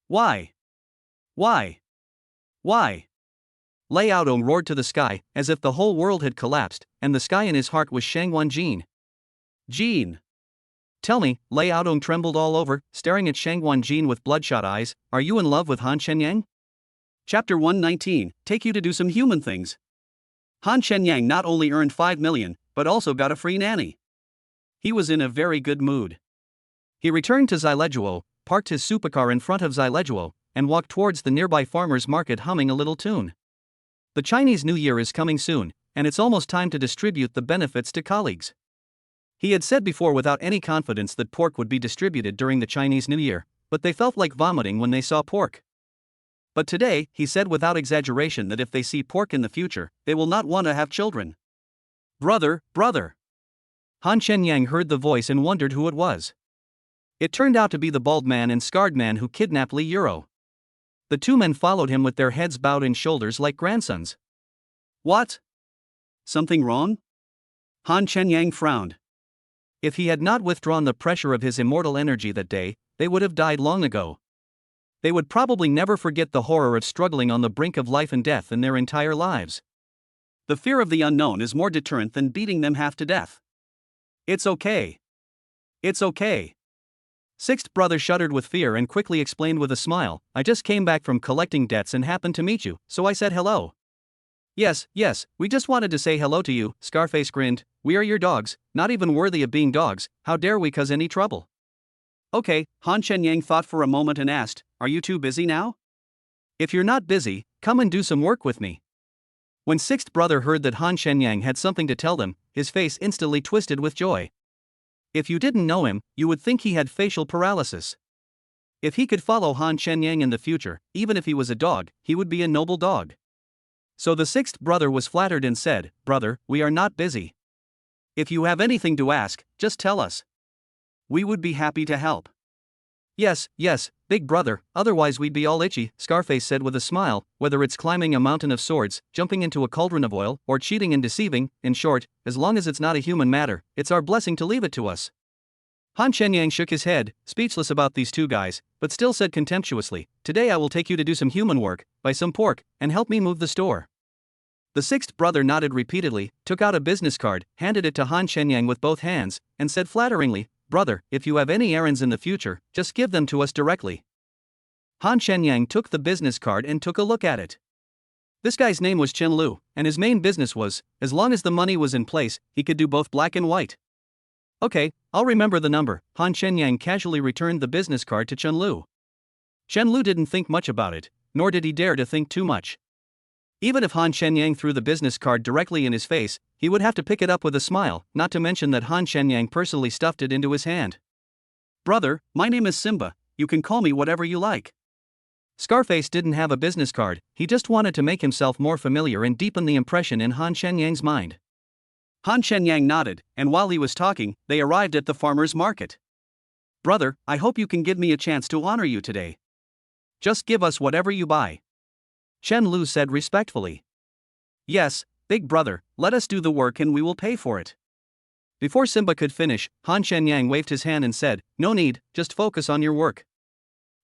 Why? Why? Why? Lei Aodong roared to the sky, as if the whole world had collapsed, and the sky in his heart was Shang Wanjin. Jean. Tell me, Lei Aodong trembled all over, staring at Shang Wanjin with bloodshot eyes, are you in love with Han Shenyang? Chapter 119, take you to do some human things. Han Shenyang not only earned 5 million, but also got a free nanny. He was in a very good mood. He returned to Xilejuo, parked his supercar in front of Xilejuo, and walked towards the nearby farmer's market humming a little tune. The Chinese New Year is coming soon, and it's almost time to distribute the benefits to colleagues. He had said before without any confidence that pork would be distributed during the Chinese New Year, but they felt like vomiting when they saw pork. But today, he said without exaggeration that if they see pork in the future, they will not want to have children. Brother. Han Shenyang heard the voice and wondered who it was. It turned out to be the bald man and scarred man who kidnapped Li Euro. The two men followed him with their heads bowed in shoulders like grandsons. What? Something wrong? Han Shenyang frowned. If he had not withdrawn the pressure of his immortal energy that day, they would have died long ago. They would probably never forget the horror of struggling on the brink of life and death in their entire lives. The fear of the unknown is more deterrent than beating them half to death. It's okay. It's okay. Sixth brother shuddered with fear and quickly explained with a smile, I just came back from collecting debts and happened to meet you, so I said hello. Yes, we just wanted to say hello to you, Scarface grinned, we are your dogs, not even worthy of being dogs, how dare we cause any trouble? Okay, Han Shenyang thought for a moment and asked, are you too busy now? If you're not busy, come and do some work with me. When sixth brother heard that Han Shenyang had something to tell them, his face instantly twisted with joy. If you didn't know him, you would think he had facial paralysis. If he could follow Han Shenyang in the future, even if he was a dog, he would be a noble dog. So the sixth brother was flattered and said, brother, we are not busy. If you have anything to ask, just tell us. We would be happy to help. Yes, big brother, otherwise we'd be all itchy, Scarface said with a smile, whether it's climbing a mountain of swords, jumping into a cauldron of oil, or cheating and deceiving, in short, as long as it's not a human matter, it's our blessing to leave it to us. Han Shenyang shook his head, speechless about these two guys, but still said contemptuously, "Today I will take you to do some human work, buy some pork, and help me move the store." The sixth brother nodded repeatedly, took out a business card, handed it to Han Shenyang with both hands, and said flatteringly, "Brother, if you have any errands in the future, just give them to us directly." Han Shenyang took the business card and took a look at it. This guy's name was Chen Lu, and his main business was, as long as the money was in place, he could do both black and white. "Okay, I'll remember the number." Han Shenyang casually returned the business card to Chen Lu. Chen Lu didn't think much about it, nor did he dare to think too much. Even if Han Shenyang threw the business card directly in his face, he would have to pick it up with a smile, not to mention that Han Shenyang personally stuffed it into his hand. "Brother, my name is Simba, you can call me whatever you like." Scarface didn't have a business card, he just wanted to make himself more familiar and deepen the impression in Han Shenyang's mind. Han Shenyang nodded, and while he was talking, they arrived at the farmer's market. "Brother, I hope you can give me a chance to honor you today. Just give us whatever you buy," Chen Lu said respectfully. "Yes, big brother, let us do the work and we will pay for it." Before Simba could finish, Han Shenyang waved his hand and said, "No need, just focus on your work.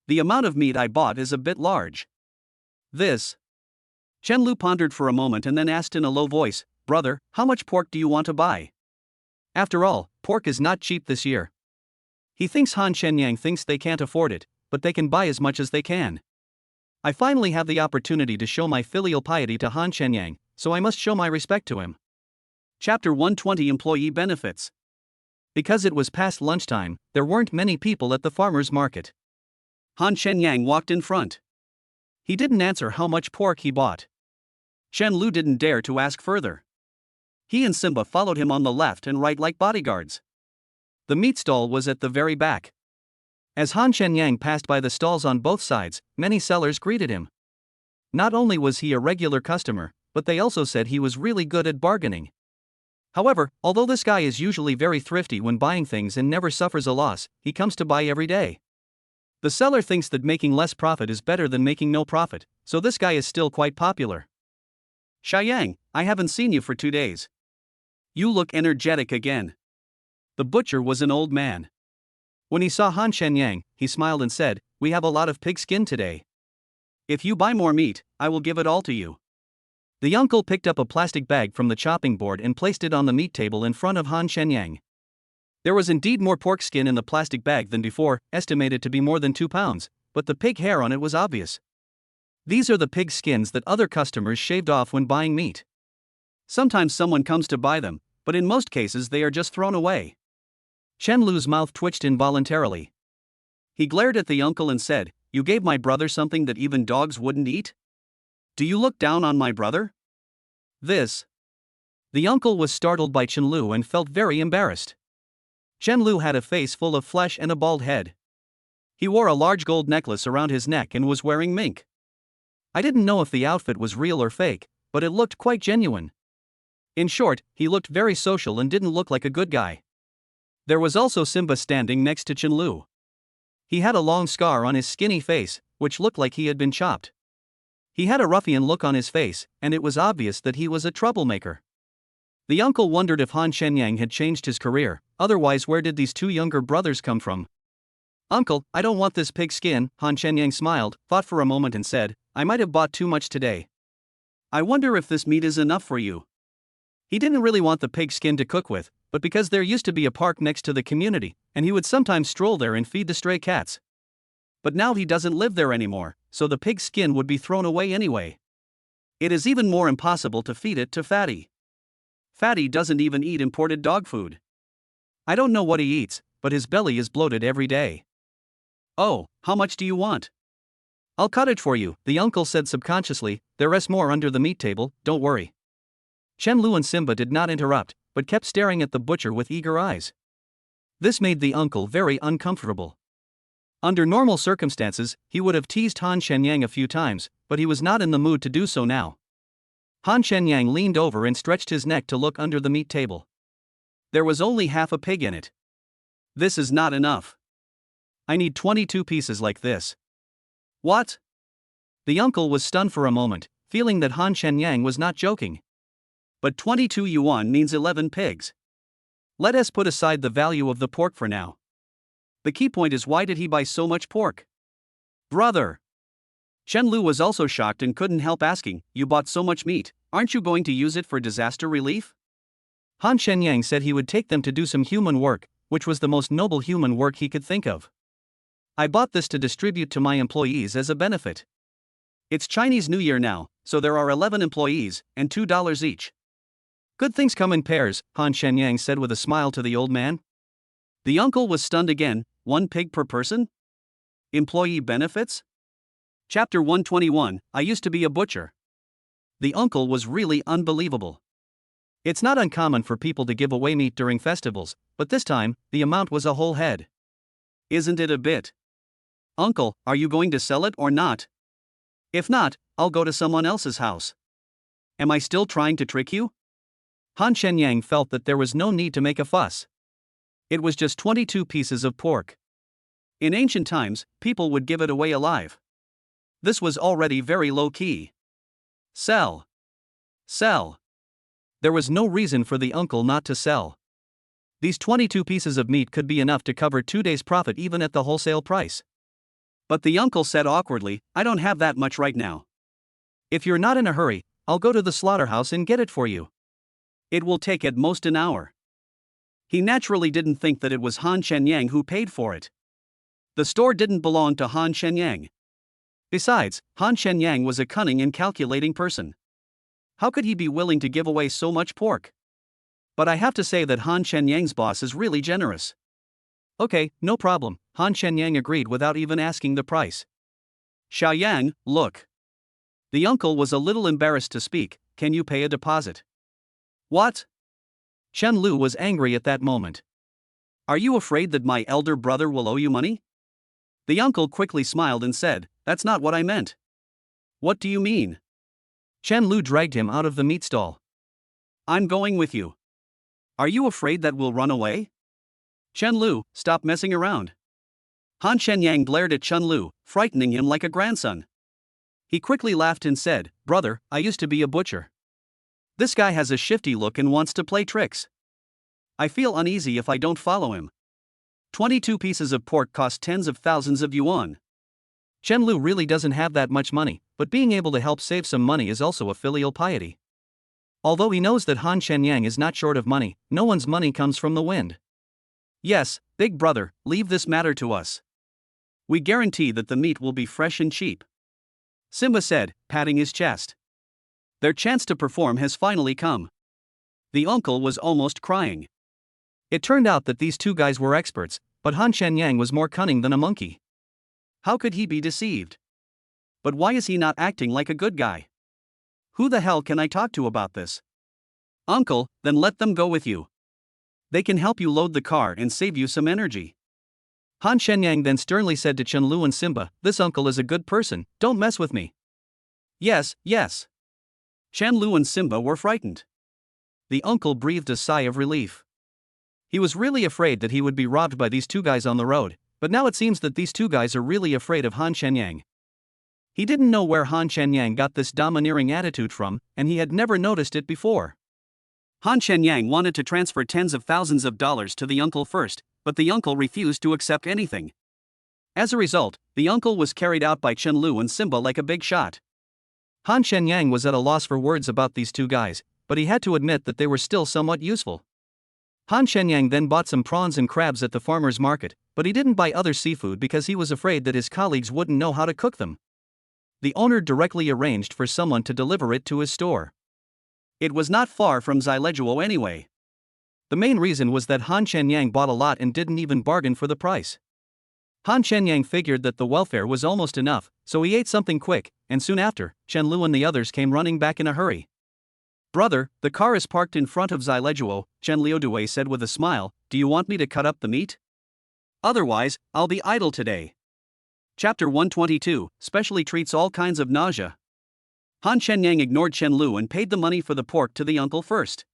The amount of meat I bought is a bit large." "This?" Chen Lu pondered for a moment and then asked in a low voice, "Brother, how much pork do you want to buy? After all, pork is not cheap this year." He thinks Han Shenyang thinks they can't afford it, but they can buy as much as they can. "I finally have the opportunity to show my filial piety to Han Shenyang, so I must show my respect to him." Chapter 120 Employee Benefits. Because it was past lunchtime, there weren't many people at the farmer's market. Han Shenyang walked in front. He didn't answer how much pork he bought. Chen Lu didn't dare to ask further. He and Simba followed him on the left and right like bodyguards. The meat stall was at the very back. As Han Shenyang passed by the stalls on both sides, many sellers greeted him. Not only was he a regular customer, but they also said he was really good at bargaining. However, although this guy is usually very thrifty when buying things and never suffers a loss, he comes to buy every day. The seller thinks that making less profit is better than making no profit, so this guy is still quite popular. "Xiaoyang, I haven't seen you for 2 days. You look energetic again." The butcher was an old man. When he saw Han Shenyang, he smiled and said, "We have a lot of pig skin today. If you buy more meat, I will give it all to you." The uncle picked up a plastic bag from the chopping board and placed it on the meat table in front of Han Shenyang. There was indeed more pork skin in the plastic bag than before, estimated to be more than 2 pounds, but the pig hair on it was obvious. These are the pig skins that other customers shaved off when buying meat. Sometimes someone comes to buy them, but in most cases they are just thrown away. Chen Lu's mouth twitched involuntarily. He glared at the uncle and said, "You gave my brother something that even dogs wouldn't eat? Do you look down on my brother?" "This." The uncle was startled by Chen Lu and felt very embarrassed. Chen Lu had a face full of flesh and a bald head. He wore a large gold necklace around his neck and was wearing mink. I didn't know if the outfit was real or fake, but it looked quite genuine. In short, he looked very social and didn't look like a good guy. There was also Simba standing next to Chen Lu. He had a long scar on his skinny face, which looked like he had been chopped. He had a ruffian look on his face, and it was obvious that he was a troublemaker. The uncle wondered if Han Shenyang had changed his career, otherwise where did these 2 younger brothers come from? "Uncle, I don't want this pig skin." Han Shenyang smiled, thought for a moment and said, "I might have bought too much today. I wonder if this meat is enough for you." He didn't really want the pig skin to cook with, but because there used to be a park next to the community, and he would sometimes stroll there and feed the stray cats. But now he doesn't live there anymore, so the pig skin would be thrown away anyway. It is even more impossible to feed it to Fatty. Fatty doesn't even eat imported dog food. I don't know what he eats, but his belly is bloated every day. "Oh, how much do you want?" "I'll cut it for you," the uncle said subconsciously. "There is more under the meat table, don't worry." Chen Lu and Simba did not interrupt, but kept staring at the butcher with eager eyes. This made the uncle very uncomfortable. Under normal circumstances, he would have teased Han Shenyang a few times, but he was not in the mood to do so now. Han Shenyang leaned over and stretched his neck to look under the meat table. There was only half a pig in it. "This is not enough. I need 22 pieces like this." "What?" The uncle was stunned for a moment, feeling that Han Shenyang was not joking. "But 22 yuan means 11 pigs. Let us put aside the value of the pork for now. The key point is, why did he buy so much pork? Brother! Chen Lu was also shocked and couldn't help asking, you bought so much meat, aren't you going to use it for disaster relief? Han Shenyang said he would take them to do some human work, which was the most noble human work he could think of. I bought this to distribute to my employees as a benefit. It's Chinese New Year now, so there are 11 employees, and $2 each. Good things come in pairs, Han Shenyang said with a smile to the old man. The uncle was stunned again. 1 pig per person? Employee benefits? Chapter 121, I used to be a butcher. The uncle was really unbelievable. It's not uncommon for people to give away meat during festivals, but this time, the amount was a whole head. Isn't it a bit? Uncle, are you going to sell it or not? If not, I'll go to someone else's house. Am I still trying to trick you? Han Shenyang felt that there was no need to make a fuss. It was just 22 pieces of pork. In ancient times, people would give it away alive. This was already very low-key. Sell. Sell. There was no reason for the uncle not to sell. These 22 pieces of meat could be enough to cover 2 days' profit even at the wholesale price. But the uncle said awkwardly, I don't have that much right now. If you're not in a hurry, I'll go to the slaughterhouse and get it for you. It will take at most an hour. He naturally didn't think that it was Han Shenyang who paid for it. The store didn't belong to Han Shenyang. Besides, Han Shenyang was a cunning and calculating person. How could he be willing to give away so much pork? But I have to say that Han Shenyang's boss is really generous. Okay, no problem, Han Shenyang agreed without even asking the price. Xiaoyang, look. The uncle was a little embarrassed to speak, can you pay a deposit? What? Chen Lu was angry at that moment. Are you afraid that my elder brother will owe you money? The uncle quickly smiled and said, that's not what I meant. What do you mean? Chen Lu dragged him out of the meat stall. I'm going with you. Are you afraid that we'll run away? Chen Lu, stop messing around. Han Shenyang glared at Chen Lu, frightening him like a grandson. He quickly laughed and said, brother, I used to be a butcher. This guy has a shifty look and wants to play tricks. I feel uneasy if I don't follow him. 22 pieces of pork cost tens of thousands of yuan. Chen Lu really doesn't have that much money, but being able to help save some money is also a filial piety. Although he knows that Han Shenyang is not short of money, no one's money comes from the wind. Yes, big brother, leave this matter to us. We guarantee that the meat will be fresh and cheap. Simba said, patting his chest. Their chance to perform has finally come. The uncle was almost crying. It turned out that these 2 guys were experts, but Han Shenyang was more cunning than a monkey. How could he be deceived? But why is he not acting like a good guy? Who the hell can I talk to about this? Uncle, then let them go with you. They can help you load the car and save you some energy. Han Shenyang then sternly said to Chen Lu and Simba, this uncle is a good person, don't mess with me. Yes, yes. Chen Lu and Simba were frightened. The uncle breathed a sigh of relief. He was really afraid that he would be robbed by these 2 guys on the road, but now it seems that these 2 guys are really afraid of Han Shenyang. He didn't know where Han Shenyang got this domineering attitude from, and he had never noticed it before. Han Shenyang wanted to transfer tens of thousands of dollars to the uncle first, but the uncle refused to accept anything. As a result, the uncle was carried out by Chen Lu and Simba like a big shot. Han Shenyang was at a loss for words about these 2 guys, but he had to admit that they were still somewhat useful. Han Shenyang then bought some prawns and crabs at the farmer's market, but he didn't buy other seafood because he was afraid that his colleagues wouldn't know how to cook them. The owner directly arranged for someone to deliver it to his store. It was not far from Zileguo anyway. The main reason was that Han Shenyang bought a lot and didn't even bargain for the price. Han Shenyang figured that the welfare was almost enough, so he ate something quick, and soon after, Chen Lu and the others came running back in a hurry. Brother, the car is parked in front of Zileguo, Chen Liudui said with a smile, do you want me to cut up the meat? Otherwise, I'll be idle today. Chapter 122, specially treats all kinds of nausea. Han Shenyang ignored Chen Lu and paid the money for the pork to the uncle first.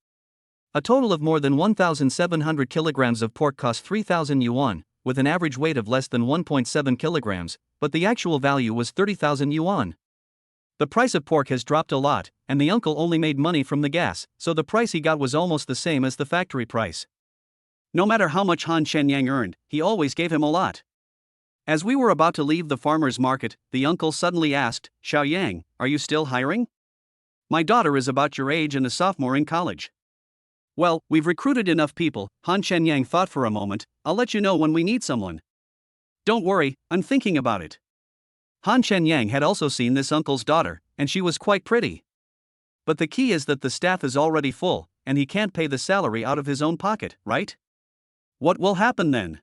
A total of more than 1,700 kilograms of pork cost 3,000 yuan, with an average weight of less than 1.7 kilograms, but the actual value was 30,000 yuan. The price of pork has dropped a lot, and the uncle only made money from the gas, so the price he got was almost the same as the factory price. No matter how much Han Shenyang earned, he always gave him a lot. As we were about to leave the farmer's market, the uncle suddenly asked, "Xiaoyang, are you still hiring? My daughter is about your age and a sophomore in college." "Well, we've recruited enough people," Han Shenyang thought for a moment. "I'll let you know when we need someone." "Don't worry, I'm thinking about it." Han Shenyang had also seen this uncle's daughter, and she was quite pretty. But the key is that the staff is already full, and he can't pay the salary out of his own pocket, right? What will happen then?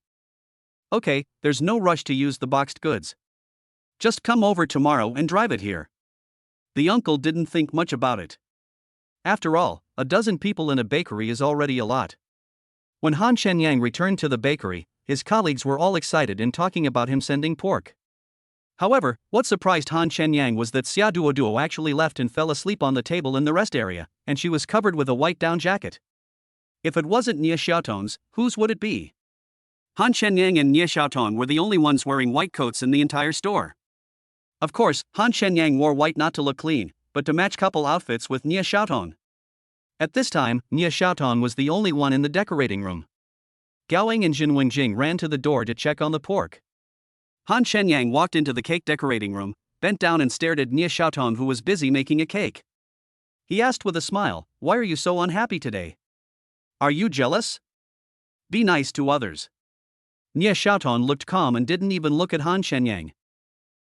Okay, there's no rush to use the boxed goods. Just come over tomorrow and drive it here. The uncle didn't think much about it. After all, a dozen people in a bakery is already a lot. When Han Shenyang returned to the bakery, his colleagues were all excited and talking about him sending pork. However, what surprised Han Shenyang was that Xia Duoduo actually left and fell asleep on the table in the rest area, and she was covered with a white down jacket. If it wasn't Nie Xiaotong's, whose would it be? Han Shenyang and Nie Xiaotong were the only ones wearing white coats in the entire store. Of course, Han Shenyang wore white not to look clean, but to match couple outfits with Nie Xiaotong. At this time, Nie Xiaotong was the only one in the decorating room. Gaoing and Jin Wengjing ran to the door to check on the pork. Han Shenyang walked into the cake decorating room, bent down and stared at Nie Xiaotong, who was busy making a cake. He asked with a smile, "Why are you so unhappy today? Are you jealous? Be nice to others." Nie Xiaotong looked calm and didn't even look at Han Shenyang.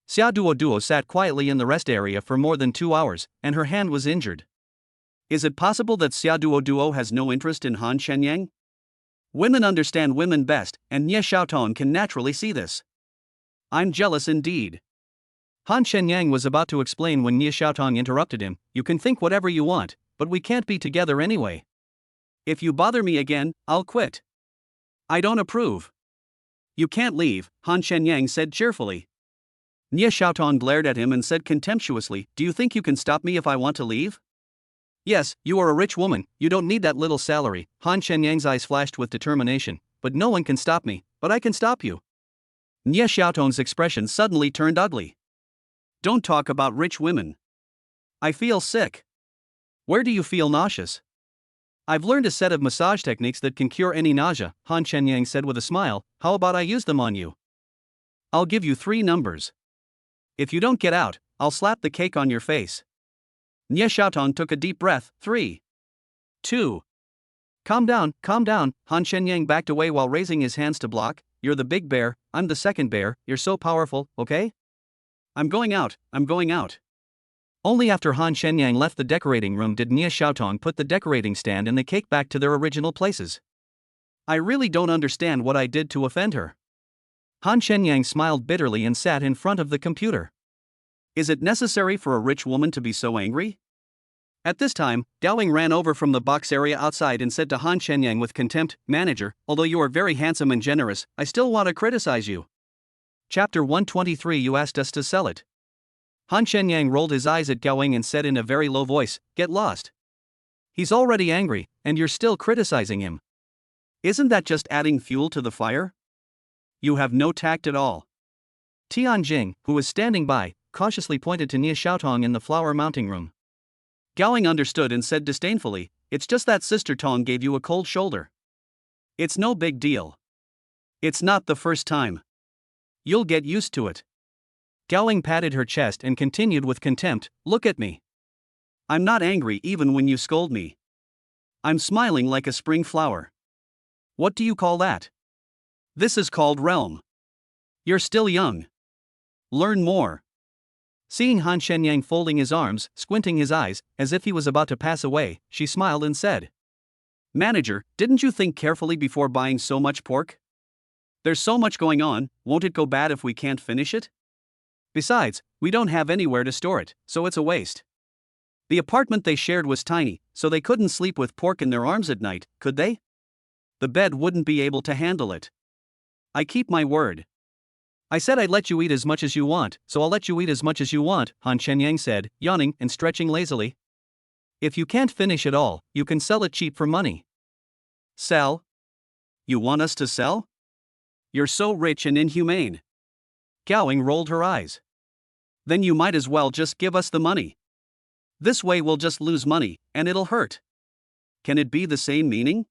Xia Duoduo sat quietly in the rest area for more than 2 hours, and her hand was injured. Is it possible that Xia Duoduo has no interest in Han Shenyang? Women understand women best, and Nie Xiaotong can naturally see this. I'm jealous indeed. Han Shenyang was about to explain when Nie Xiaotong interrupted him. You can think whatever you want, but we can't be together anyway. If you bother me again, I'll quit. I don't approve. You can't leave, Han Shenyang said cheerfully. Nie Xiaotong glared at him and said contemptuously, "Do you think you can stop me if I want to leave?" "Yes, you are a rich woman, you don't need that little salary." Han Shenyang's eyes flashed with determination. "But no one can stop me, but I can stop you." Nie Xiaotong's expression suddenly turned ugly. "Don't talk about rich women. I feel sick." "Where do you feel nauseous?" "I've learned a set of massage techniques that can cure any nausea," Han Shenyang said with a smile. "How about I use them on you? I'll give you 3 numbers. If you don't get out, I'll slap the cake on your face." Nie Xiaotong took a deep breath. 3, 2. Calm down, Han Shenyang backed away while raising his hands to block. "You're the big bear, I'm the second bear, you're so powerful, okay? I'm going out. Only after Han Shenyang left the decorating room did Nie Xiaotong put the decorating stand and the cake back to their original places. "I really don't understand what I did to offend her." Han Shenyang smiled bitterly and sat in front of the computer. Is it necessary for a rich woman to be so angry? At this time, Gaoing ran over from the box area outside and said to Han Shenyang with contempt, "Manager, although you are very handsome and generous, I still want to criticize you. Chapter 123. You asked us to sell it." Han Shenyang rolled his eyes at Gaoing and said in a very low voice, "Get lost. He's already angry, and you're still criticizing him. Isn't that just adding fuel to the fire? You have no tact at all." Tianjing, who was standing by, cautiously pointed to Nie Xiaotong in the flower mounting room. Gaoing understood and said disdainfully, "It's just that Sister Tong gave you a cold shoulder. It's no big deal. It's not the first time. You'll get used to it." Gaoing patted her chest and continued with contempt, "Look at me. I'm not angry even when you scold me. I'm smiling like a spring flower. What do you call that? This is called realm. You're still young. Learn more." Seeing Han Shenyang folding his arms, squinting his eyes, as if he was about to pass away, she smiled and said, "Manager, didn't you think carefully before buying so much pork? There's so much going on, won't it go bad if we can't finish it? Besides, we don't have anywhere to store it, so it's a waste." The apartment they shared was tiny, so they couldn't sleep with pork in their arms at night, could they? The bed wouldn't be able to handle it. "I keep my word. I said I'd let you eat as much as you want, so I'll let you eat as much as you want," Han Shenyang said, yawning and stretching lazily. "If you can't finish it all, you can sell it cheap for money." "Sell? You want us to sell? You're so rich and inhumane." Gaoing rolled her eyes. "Then you might as well just give us the money. This way we'll just lose money, and it'll hurt. Can it be the same meaning?"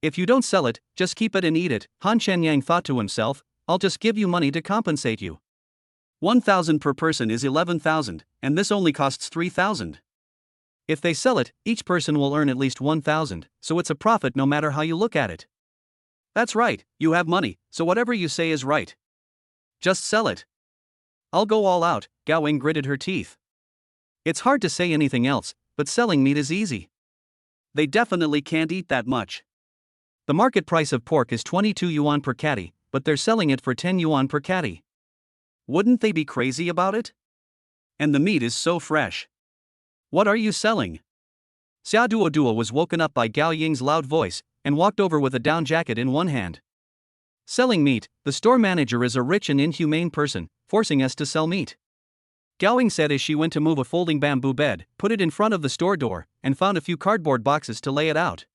If you don't sell it, just keep it and eat it, Han Shenyang thought to himself. I'll just give you money to compensate you. 1,000 per person is 11,000, and this only costs 3,000. If they sell it, each person will earn at least 1,000, so it's a profit no matter how you look at it. That's right, you have money, so whatever you say is right. Just sell it. I'll go all out, Gao Ying gritted her teeth. It's hard to say anything else, but selling meat is easy. They definitely can't eat that much. The market price of pork is 22 yuan per catty, but they're selling it for 10 yuan per catty. Wouldn't they be crazy about it? And the meat is so fresh. What are you selling? Xia Duo was woken up by Gao Ying's loud voice, and walked over with a down jacket in one hand. Selling meat, the store manager is a rich and inhumane person, forcing us to sell meat. Gao Ying said as she went to move a folding bamboo bed, put it in front of the store door, and found a few cardboard boxes to lay it out.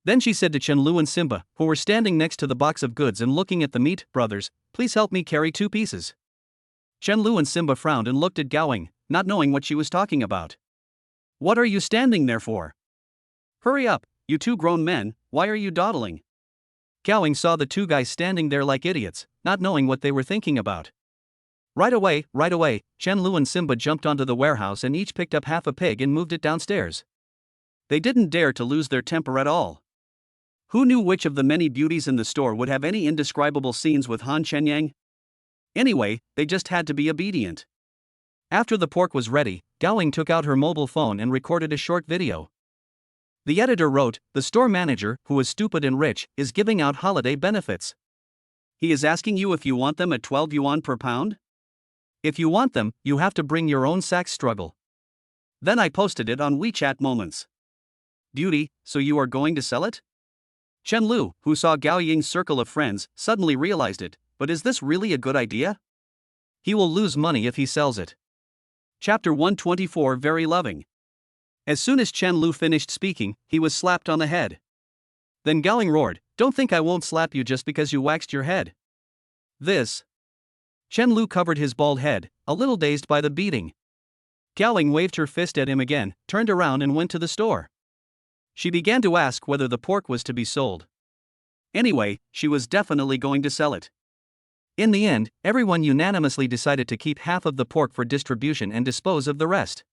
Then she said to Chen Lu and Simba, who were standing next to the box of goods and looking at the meat, brothers, please help me carry 2 pieces. Chen Lu and Simba frowned and looked at Gao Ying, not knowing what she was talking about. What are you standing there for? Hurry up, you 2 grown men, why are you dawdling? Gao Ying saw the 2 guys standing there like idiots, not knowing what they were thinking about. Right away, Chen Lu and Simba jumped onto the warehouse and each picked up half a pig and moved it downstairs. They didn't dare to lose their temper at all. Who knew which of the many beauties in the store would have any indescribable scenes with Han Shenyang? Anyway, they just had to be obedient. After the pork was ready, Gao Ying took out her mobile phone and recorded a short video. The editor wrote, the store manager, who is stupid and rich, is giving out holiday benefits. He is asking you if you want them at 12 yuan per pound? If you want them, you have to bring your own sack struggle. Then I posted it on WeChat Moments. Beauty, so you are going to sell it? Chen Lu, who saw Gao Ying's circle of friends, suddenly realized it, but is this really a good idea? He will lose money if he sells it. Chapter 124 Very Loving. As soon as Chen Lu finished speaking, he was slapped on the head. Then Gao Ying roared, don't think I won't slap you just because you waxed your head. This. Chen Lu covered his bald head, a little dazed by the beating. Gao Ying waved her fist at him again, turned around and went to the store. She began to ask whether the pork was to be sold. Anyway, she was definitely going to sell it. In the end, everyone unanimously decided to keep half of the pork for distribution and dispose of the rest.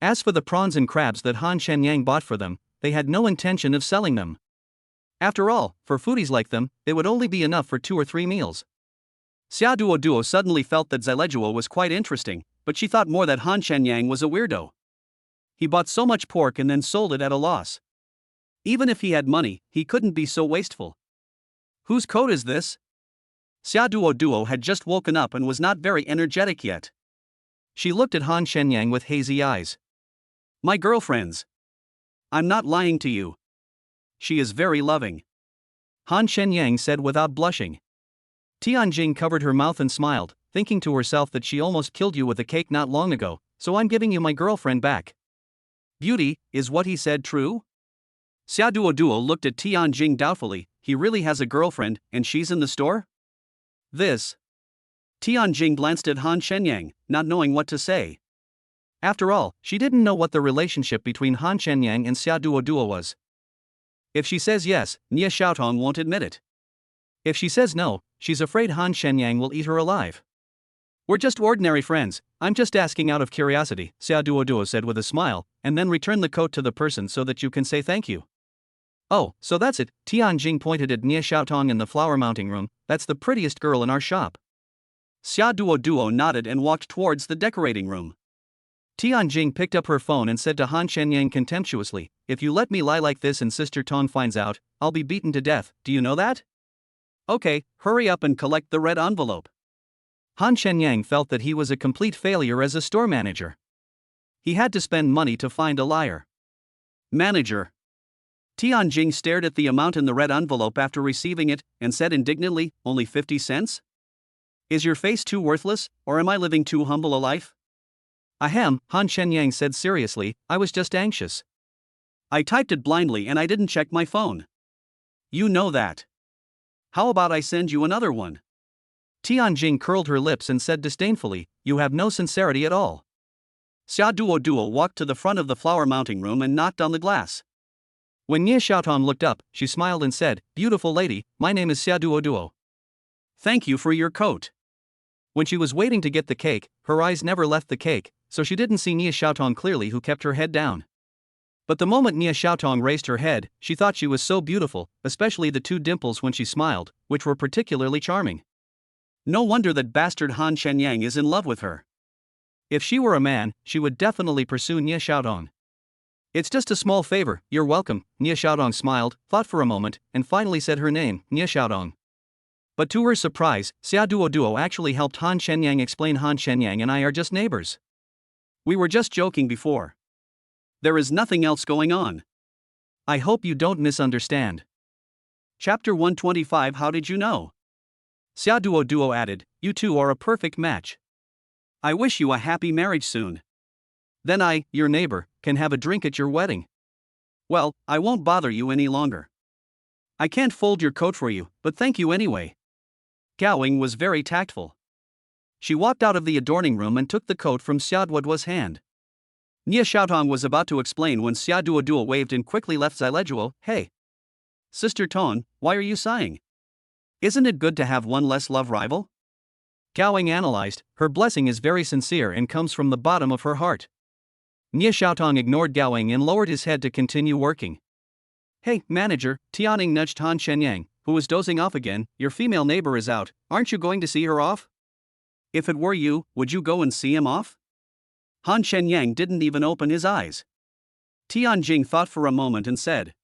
As for the prawns and crabs that Han Shenyang bought for them, they had no intention of selling them. After all, for foodies like them, it would only be enough for 2 or 3 meals. Xia Duo suddenly felt that Zileguo was quite interesting, but she thought more that Han Shenyang was a weirdo. He bought so much pork and then sold it at a loss. Even if he had money, he couldn't be so wasteful. Whose coat is this? Xia Duo had just woken up and was not very energetic yet. She looked at Han Shenyang with hazy eyes. My girlfriend's. I'm not lying to you. She is very loving. Han Shenyang said without blushing. Tianjing covered her mouth and smiled, thinking to herself that she almost killed you with a cake not long ago, so I'm giving you my girlfriend back. Beauty, is what he said true? Xia Duo looked at Tianjing doubtfully, he really has a girlfriend, and she's in the store? This. Tianjing glanced at Han Shenyang, not knowing what to say. After all, she didn't know what the relationship between Han Shenyang and Xia Duo was. If she says yes, Nie Xiaotong won't admit it. If she says no, she's afraid Han Shenyang will eat her alive. We're just ordinary friends, I'm just asking out of curiosity, Xia Duo said with a smile, and then return the coat to the person so that you can say thank you. Oh, so that's it, Tianjing pointed at Nie Xiaotong in the flower mounting room, that's the prettiest girl in our shop. Xia Duo nodded and walked towards the decorating room. Tianjing picked up her phone and said to Han Shenyang contemptuously, if you let me lie like this and Sister Tong finds out, I'll be beaten to death, do you know that? Okay, hurry up and collect the red envelope. Han Shenyang felt that he was a complete failure as a store manager. He had to spend money to find a liar. Manager. Tianjing stared at the amount in the red envelope after receiving it, and said indignantly, only 50 cents? Is your face too worthless, or am I living too humble a life? Ahem, Han Shenyang said seriously, I was just anxious. I typed it blindly and I didn't check my phone. You know that. How about I send you another one? Tianjing curled her lips and said disdainfully, you have no sincerity at all. Xia Duo walked to the front of the flower mounting room and knocked on the glass. When Nie Xiaotong looked up, she smiled and said, "Beautiful lady, my name is Xia Duo. Thank you for your coat." When she was waiting to get the cake, her eyes never left the cake, so she didn't see Nie Xiaotong clearly, who kept her head down. But the moment Nie Xiaotong raised her head, she thought she was so beautiful, especially the two dimples when she smiled, which were particularly charming. No wonder that bastard Han Shenyang is in love with her. If she were a man, she would definitely pursue Nie Xiaotong. "It's just a small favor, you're welcome." Nie Xiaotong smiled, thought for a moment, and finally said her name, Nie Xiaotong. But to her surprise, Xia Duo actually helped Han Shenyang explain. "Han Shenyang and I are just neighbors. We were just joking before. There is nothing else going on. I hope you don't misunderstand." Chapter 125. How did you know? Xia Duo added, "You two are a perfect match. I wish you a happy marriage soon. Then I, your neighbor, can have a drink at your wedding." "Well, I won't bother you any longer. I can't fold your coat for you, but thank you anyway." Gao Ying was very tactful. She walked out of the adorning room and took the coat from Xia Duo's hand. Nie Xiaotong was about to explain when Xia Duo waved and quickly left. Zileduo, "Hey, Sister Ton, why are you sighing? Isn't it good to have one less love rival?" Gao Ying analyzed, her blessing is very sincere and comes from the bottom of her heart. Nie Xiaotong ignored Gao Ying and lowered his head to continue working. "Hey, manager," Tianing nudged Han Shenyang, who was dozing off again, "your female neighbor is out, aren't you going to see her off? If it were you, would you go and see him off?" Han Shenyang didn't even open his eyes. Tianjing thought for a moment and said,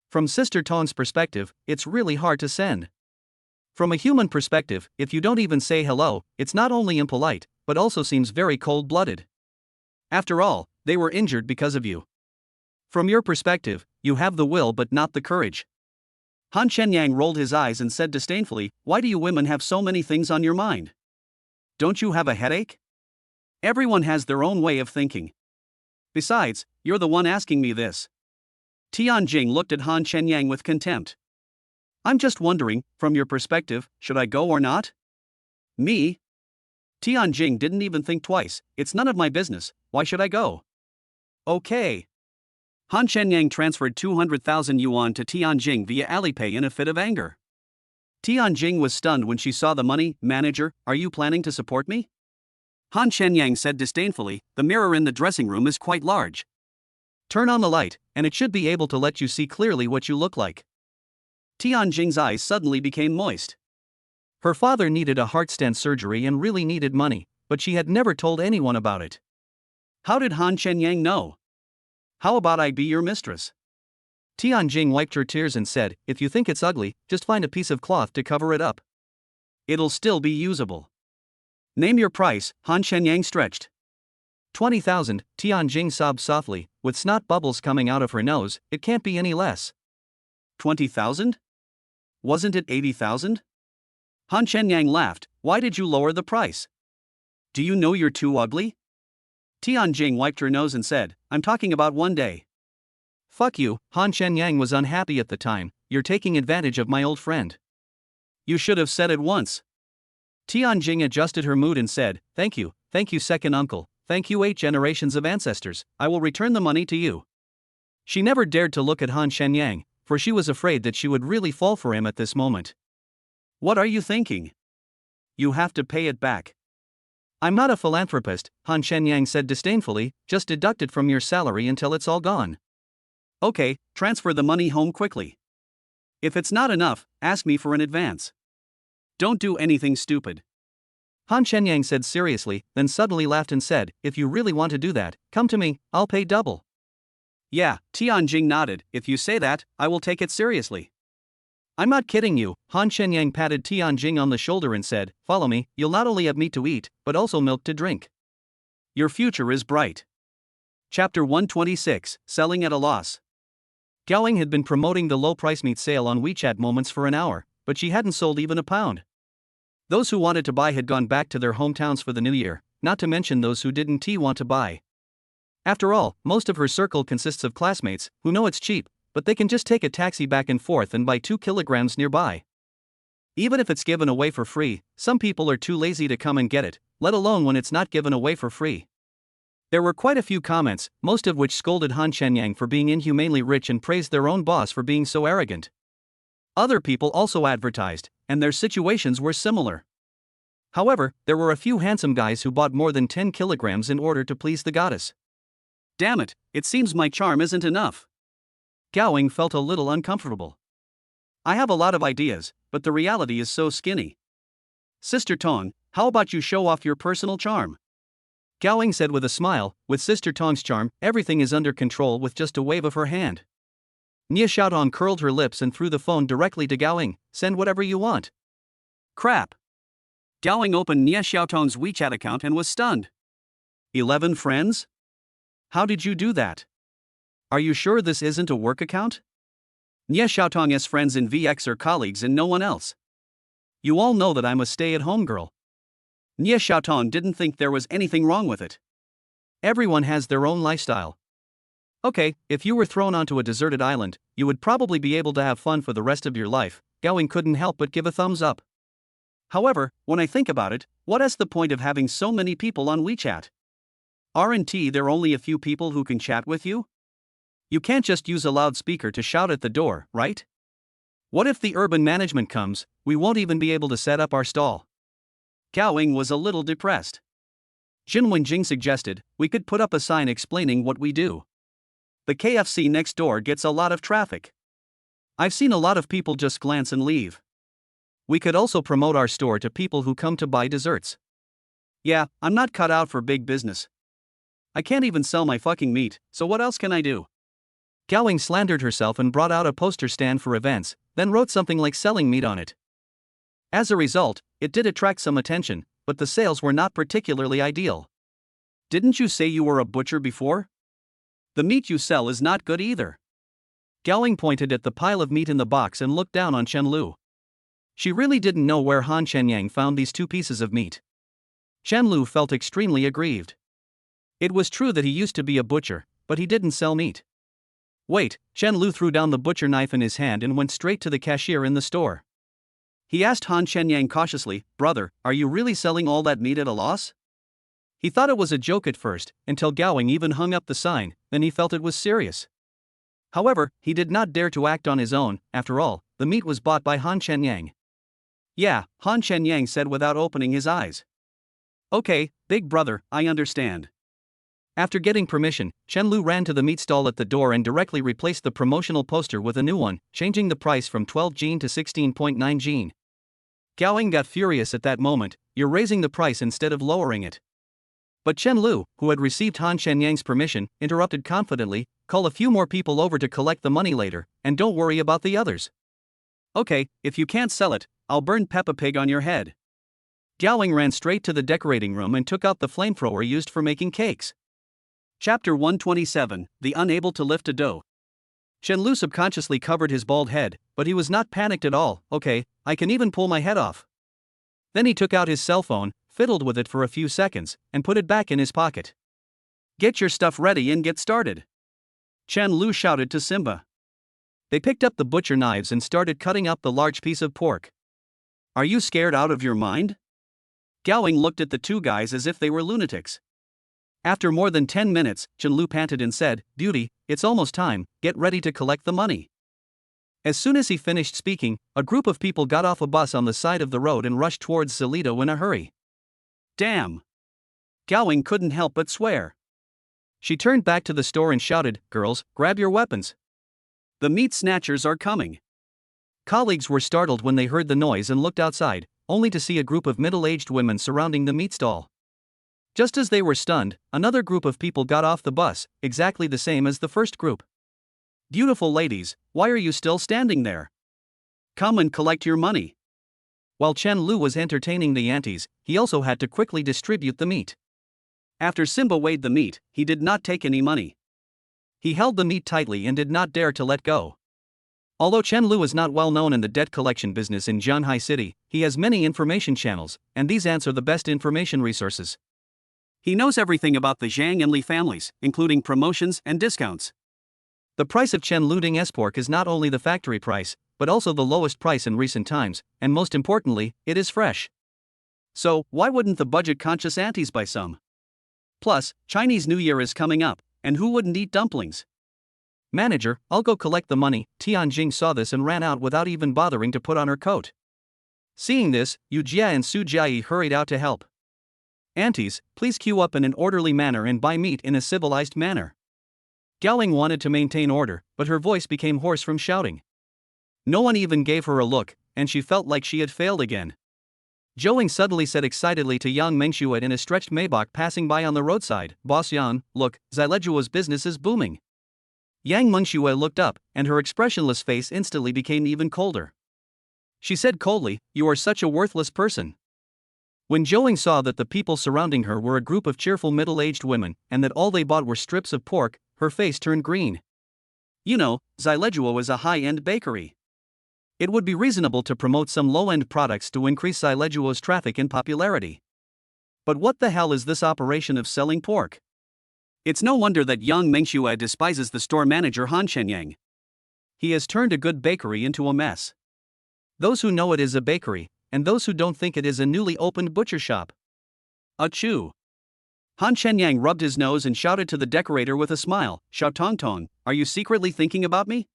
"From Sister Ton's perspective, it's really hard to send. From a human perspective, if you don't even say hello, it's not only impolite, but also seems very cold-blooded. After all, they were injured because of you. From your perspective, you have the will but not the courage." Han Shenyang rolled his eyes and said disdainfully, "Why do you women have so many things on your mind? Don't you have a headache? Everyone has their own way of thinking. Besides, you're the one asking me this." Tianjing looked at Han Shenyang with contempt. "I'm just wondering, from your perspective, should I go or not?" "Me?" Tianjing didn't even think twice. "It's none of my business, why should I go?" "Okay." Han Shenyang transferred 200,000 yuan to Tianjing via Alipay in a fit of anger. Tianjing was stunned when she saw the money. "Manager, are you planning to support me?" Han Shenyang said disdainfully, "The mirror in the dressing room is quite large. Turn on the light, and it should be able to let you see clearly what you look like." Tianjing's eyes suddenly became moist. Her father needed a heart stent surgery and really needed money, but she had never told anyone about it. How did Han Shenyang know? "How about I be your mistress?" Tianjing wiped her tears and said, "If you think it's ugly, just find a piece of cloth to cover it up. It'll still be usable." "Name your price," Han Shenyang stretched. 20,000, Tianjing sobbed softly, with snot bubbles coming out of her nose. "It can't be any less." 20,000? Wasn't it 80,000? Han Shenyang laughed. "Why did you lower the price? Do you know you're too ugly?" Tianjing wiped her nose and said, "I'm talking about one day." "Fuck you," Han Shenyang was unhappy at the time, "you're taking advantage of my old friend." "You should have said it once." Tianjing adjusted her mood and said, thank you, second uncle, thank you 8 generations of ancestors, I will return the money to you." She never dared to look at Han Shenyang, for she was afraid that she would really fall for him at this moment. "What are you thinking? You have to pay it back." "I'm not a philanthropist," Han Shenyang said disdainfully, "just deduct it from your salary until it's all gone." "Okay, transfer the money home quickly. If it's not enough, ask me for an advance. Don't do anything stupid." Han Shenyang said seriously, then suddenly laughed and said, "If you really want to do that, come to me, I'll pay double." "Yeah," Tianjing nodded, "if you say that, I will take it seriously." "I'm not kidding you." Han Shenyang patted Tianjing on the shoulder and said, "Follow me, you'll not only have meat to eat, but also milk to drink. Your future is bright." Chapter 126, Selling at a Loss. Gao Ying had been promoting the low-price meat sale on WeChat Moments for an hour, but she hadn't sold even a pound. Those who wanted to buy had gone back to their hometowns for the new year, not to mention those who didn't want to buy. After all, most of her circle consists of classmates, who know it's cheap, but they can just take a taxi back and forth and buy 2 kilograms nearby. Even if it's given away for free, some people are too lazy to come and get it, let alone when it's not given away for free. There were quite a few comments, most of which scolded Han Shenyang for being inhumanely rich and praised their own boss for being so arrogant. Other people also advertised, and their situations were similar. However, there were a few handsome guys who bought more than 10 kilograms in order to please the goddess. Damn it seems my charm isn't enough. Gowing felt a little uncomfortable. I have a lot of ideas, but the reality is so skinny. Sister Tong, how about you show off your personal charm? Gowing said with a smile, with Sister Tong's charm, everything is under control with just a wave of her hand. Nia Xiaotong curled her lips and threw the phone directly to Gowing. Send whatever you want. Crap. Gowing opened Nia Xiaotong's WeChat account and was stunned. 11 friends? How did you do that? Are you sure this isn't a work account? Nia Xiaotong's friends in VX are colleagues and no one else. You all know that I'm a stay-at-home girl. Nia Xiaotong didn't think there was anything wrong with it. Everyone has their own lifestyle. Okay, if you were thrown onto a deserted island, you would probably be able to have fun for the rest of your life. Gowing couldn't help but give a thumbs up. However, when I think about it, what is the point of having so many people on WeChat? Aren't there only a few people who can chat with you? You can't just use a loudspeaker to shout at the door, right? What if the urban management comes? We won't even be able to set up our stall. Gowing was a little depressed. Jin Wenjing suggested, we could put up a sign explaining what we do. The KFC next door gets a lot of traffic. I've seen a lot of people just glance and leave. We could also promote our store to people who come to buy desserts. Yeah, I'm not cut out for big business. I can't even sell my fucking meat, so what else can I do? Gowing slandered herself and brought out a poster stand for events, then wrote something like selling meat on it. As a result, it did attract some attention, but the sales were not particularly ideal. Didn't you say you were a butcher before? The meat you sell is not good either. Gowing pointed at the pile of meat in the box and looked down on Chen Lu. She really didn't know where Han Shenyang found these 2 pieces of meat. Chen Lu felt extremely aggrieved. It was true that he used to be a butcher, but he didn't sell meat. Wait, Chen Lu threw down the butcher knife in his hand and went straight to the cashier in the store. He asked Han Shenyang cautiously, brother, are you really selling all that meat at a loss? He thought it was a joke at first, until Gowing even hung up the sign, then he felt it was serious. However, he did not dare to act on his own. After all, the meat was bought by Han Shenyang. Yeah, Han Shenyang said without opening his eyes. Okay, big brother, I understand. After getting permission, Chen Lu ran to the meat stall at the door and directly replaced the promotional poster with a new one, changing the price from 12 jin to 16.9 jin. Gowing got furious at that moment. You're raising the price instead of lowering it. But Chen Lu, who had received Han Shenyang's permission, interrupted confidently, call a few more people over to collect the money later, and don't worry about the others. Okay, if you can't sell it, I'll burn Peppa Pig on your head. Gowing ran straight to the decorating room and took out the flamethrower used for making cakes. Chapter 127, The Unable to Lift a Dough. Chen Lu subconsciously covered his bald head, but he was not panicked at all. Okay, I can even pull my head off. Then he took out his cell phone, fiddled with it for a few seconds, and put it back in his pocket. Get your stuff ready and get started. Chen Lu shouted to Simba. They picked up the butcher knives and started cutting up the large piece of pork. Are you scared out of your mind? Gowing looked at the 2 guys as if they were lunatics. After more than 10 minutes, Chen Lu panted and said, Beauty, it's almost time, get ready to collect the money. As soon as he finished speaking, a group of people got off a bus on the side of the road and rushed towards Zelito in a hurry. Damn! Gowing couldn't help but swear. She turned back to the store and shouted, Girls, grab your weapons. The meat snatchers are coming. Colleagues were startled when they heard the noise and looked outside, only to see a group of middle-aged women surrounding the meat stall. Just as they were stunned, another group of people got off the bus, exactly the same as the first group. Beautiful ladies, why are you still standing there? Come and collect your money. While Chen Lu was entertaining the aunties, he also had to quickly distribute the meat. After Simba weighed the meat, he did not take any money. He held the meat tightly and did not dare to let go. Although Chen Lu is not well known in the debt collection business in Jianhai City, he has many information channels, and these ants are the best information resources. He knows everything about the Zhang and Li families, including promotions and discounts. The price of Chen Luding's pork is not only the factory price, but also the lowest price in recent times, and most importantly, it is fresh. So, why wouldn't the budget-conscious aunties buy some? Plus, Chinese New Year is coming up, and who wouldn't eat dumplings? Manager, I'll go collect the money. Tianjing saw this and ran out without even bothering to put on her coat. Seeing this, Yu Jia and Su Jiayi hurried out to help. Aunties, please queue up in an orderly manner and buy meat in a civilized manner. Gowing wanted to maintain order, but her voice became hoarse from shouting. No one even gave her a look, and she felt like she had failed again. Zhouing suddenly said excitedly to Yang Mengshuat in a stretched Maybach passing by on the roadside, "Boss Yan, look, Xilejua's business is booming." Yang Mengshua looked up, and her expressionless face instantly became even colder. She said coldly, "You are such a worthless person." When Zhouing saw that the people surrounding her were a group of cheerful middle-aged women, and that all they bought were strips of pork, her face turned green. You know, Xilejua was a high-end bakery. It would be reasonable to promote some low-end products to increase Xilejua's traffic and popularity. But what the hell is this operation of selling pork? It's no wonder that Yang Mengshua despises the store manager Han Shenyang. He has turned a good bakery into a mess. Those who know it is a bakery, and those who don't think it is a newly opened butcher shop. Achoo! Han Shenyang rubbed his nose and shouted to the decorator with a smile, "Xiaotongtong, are you secretly thinking about me?"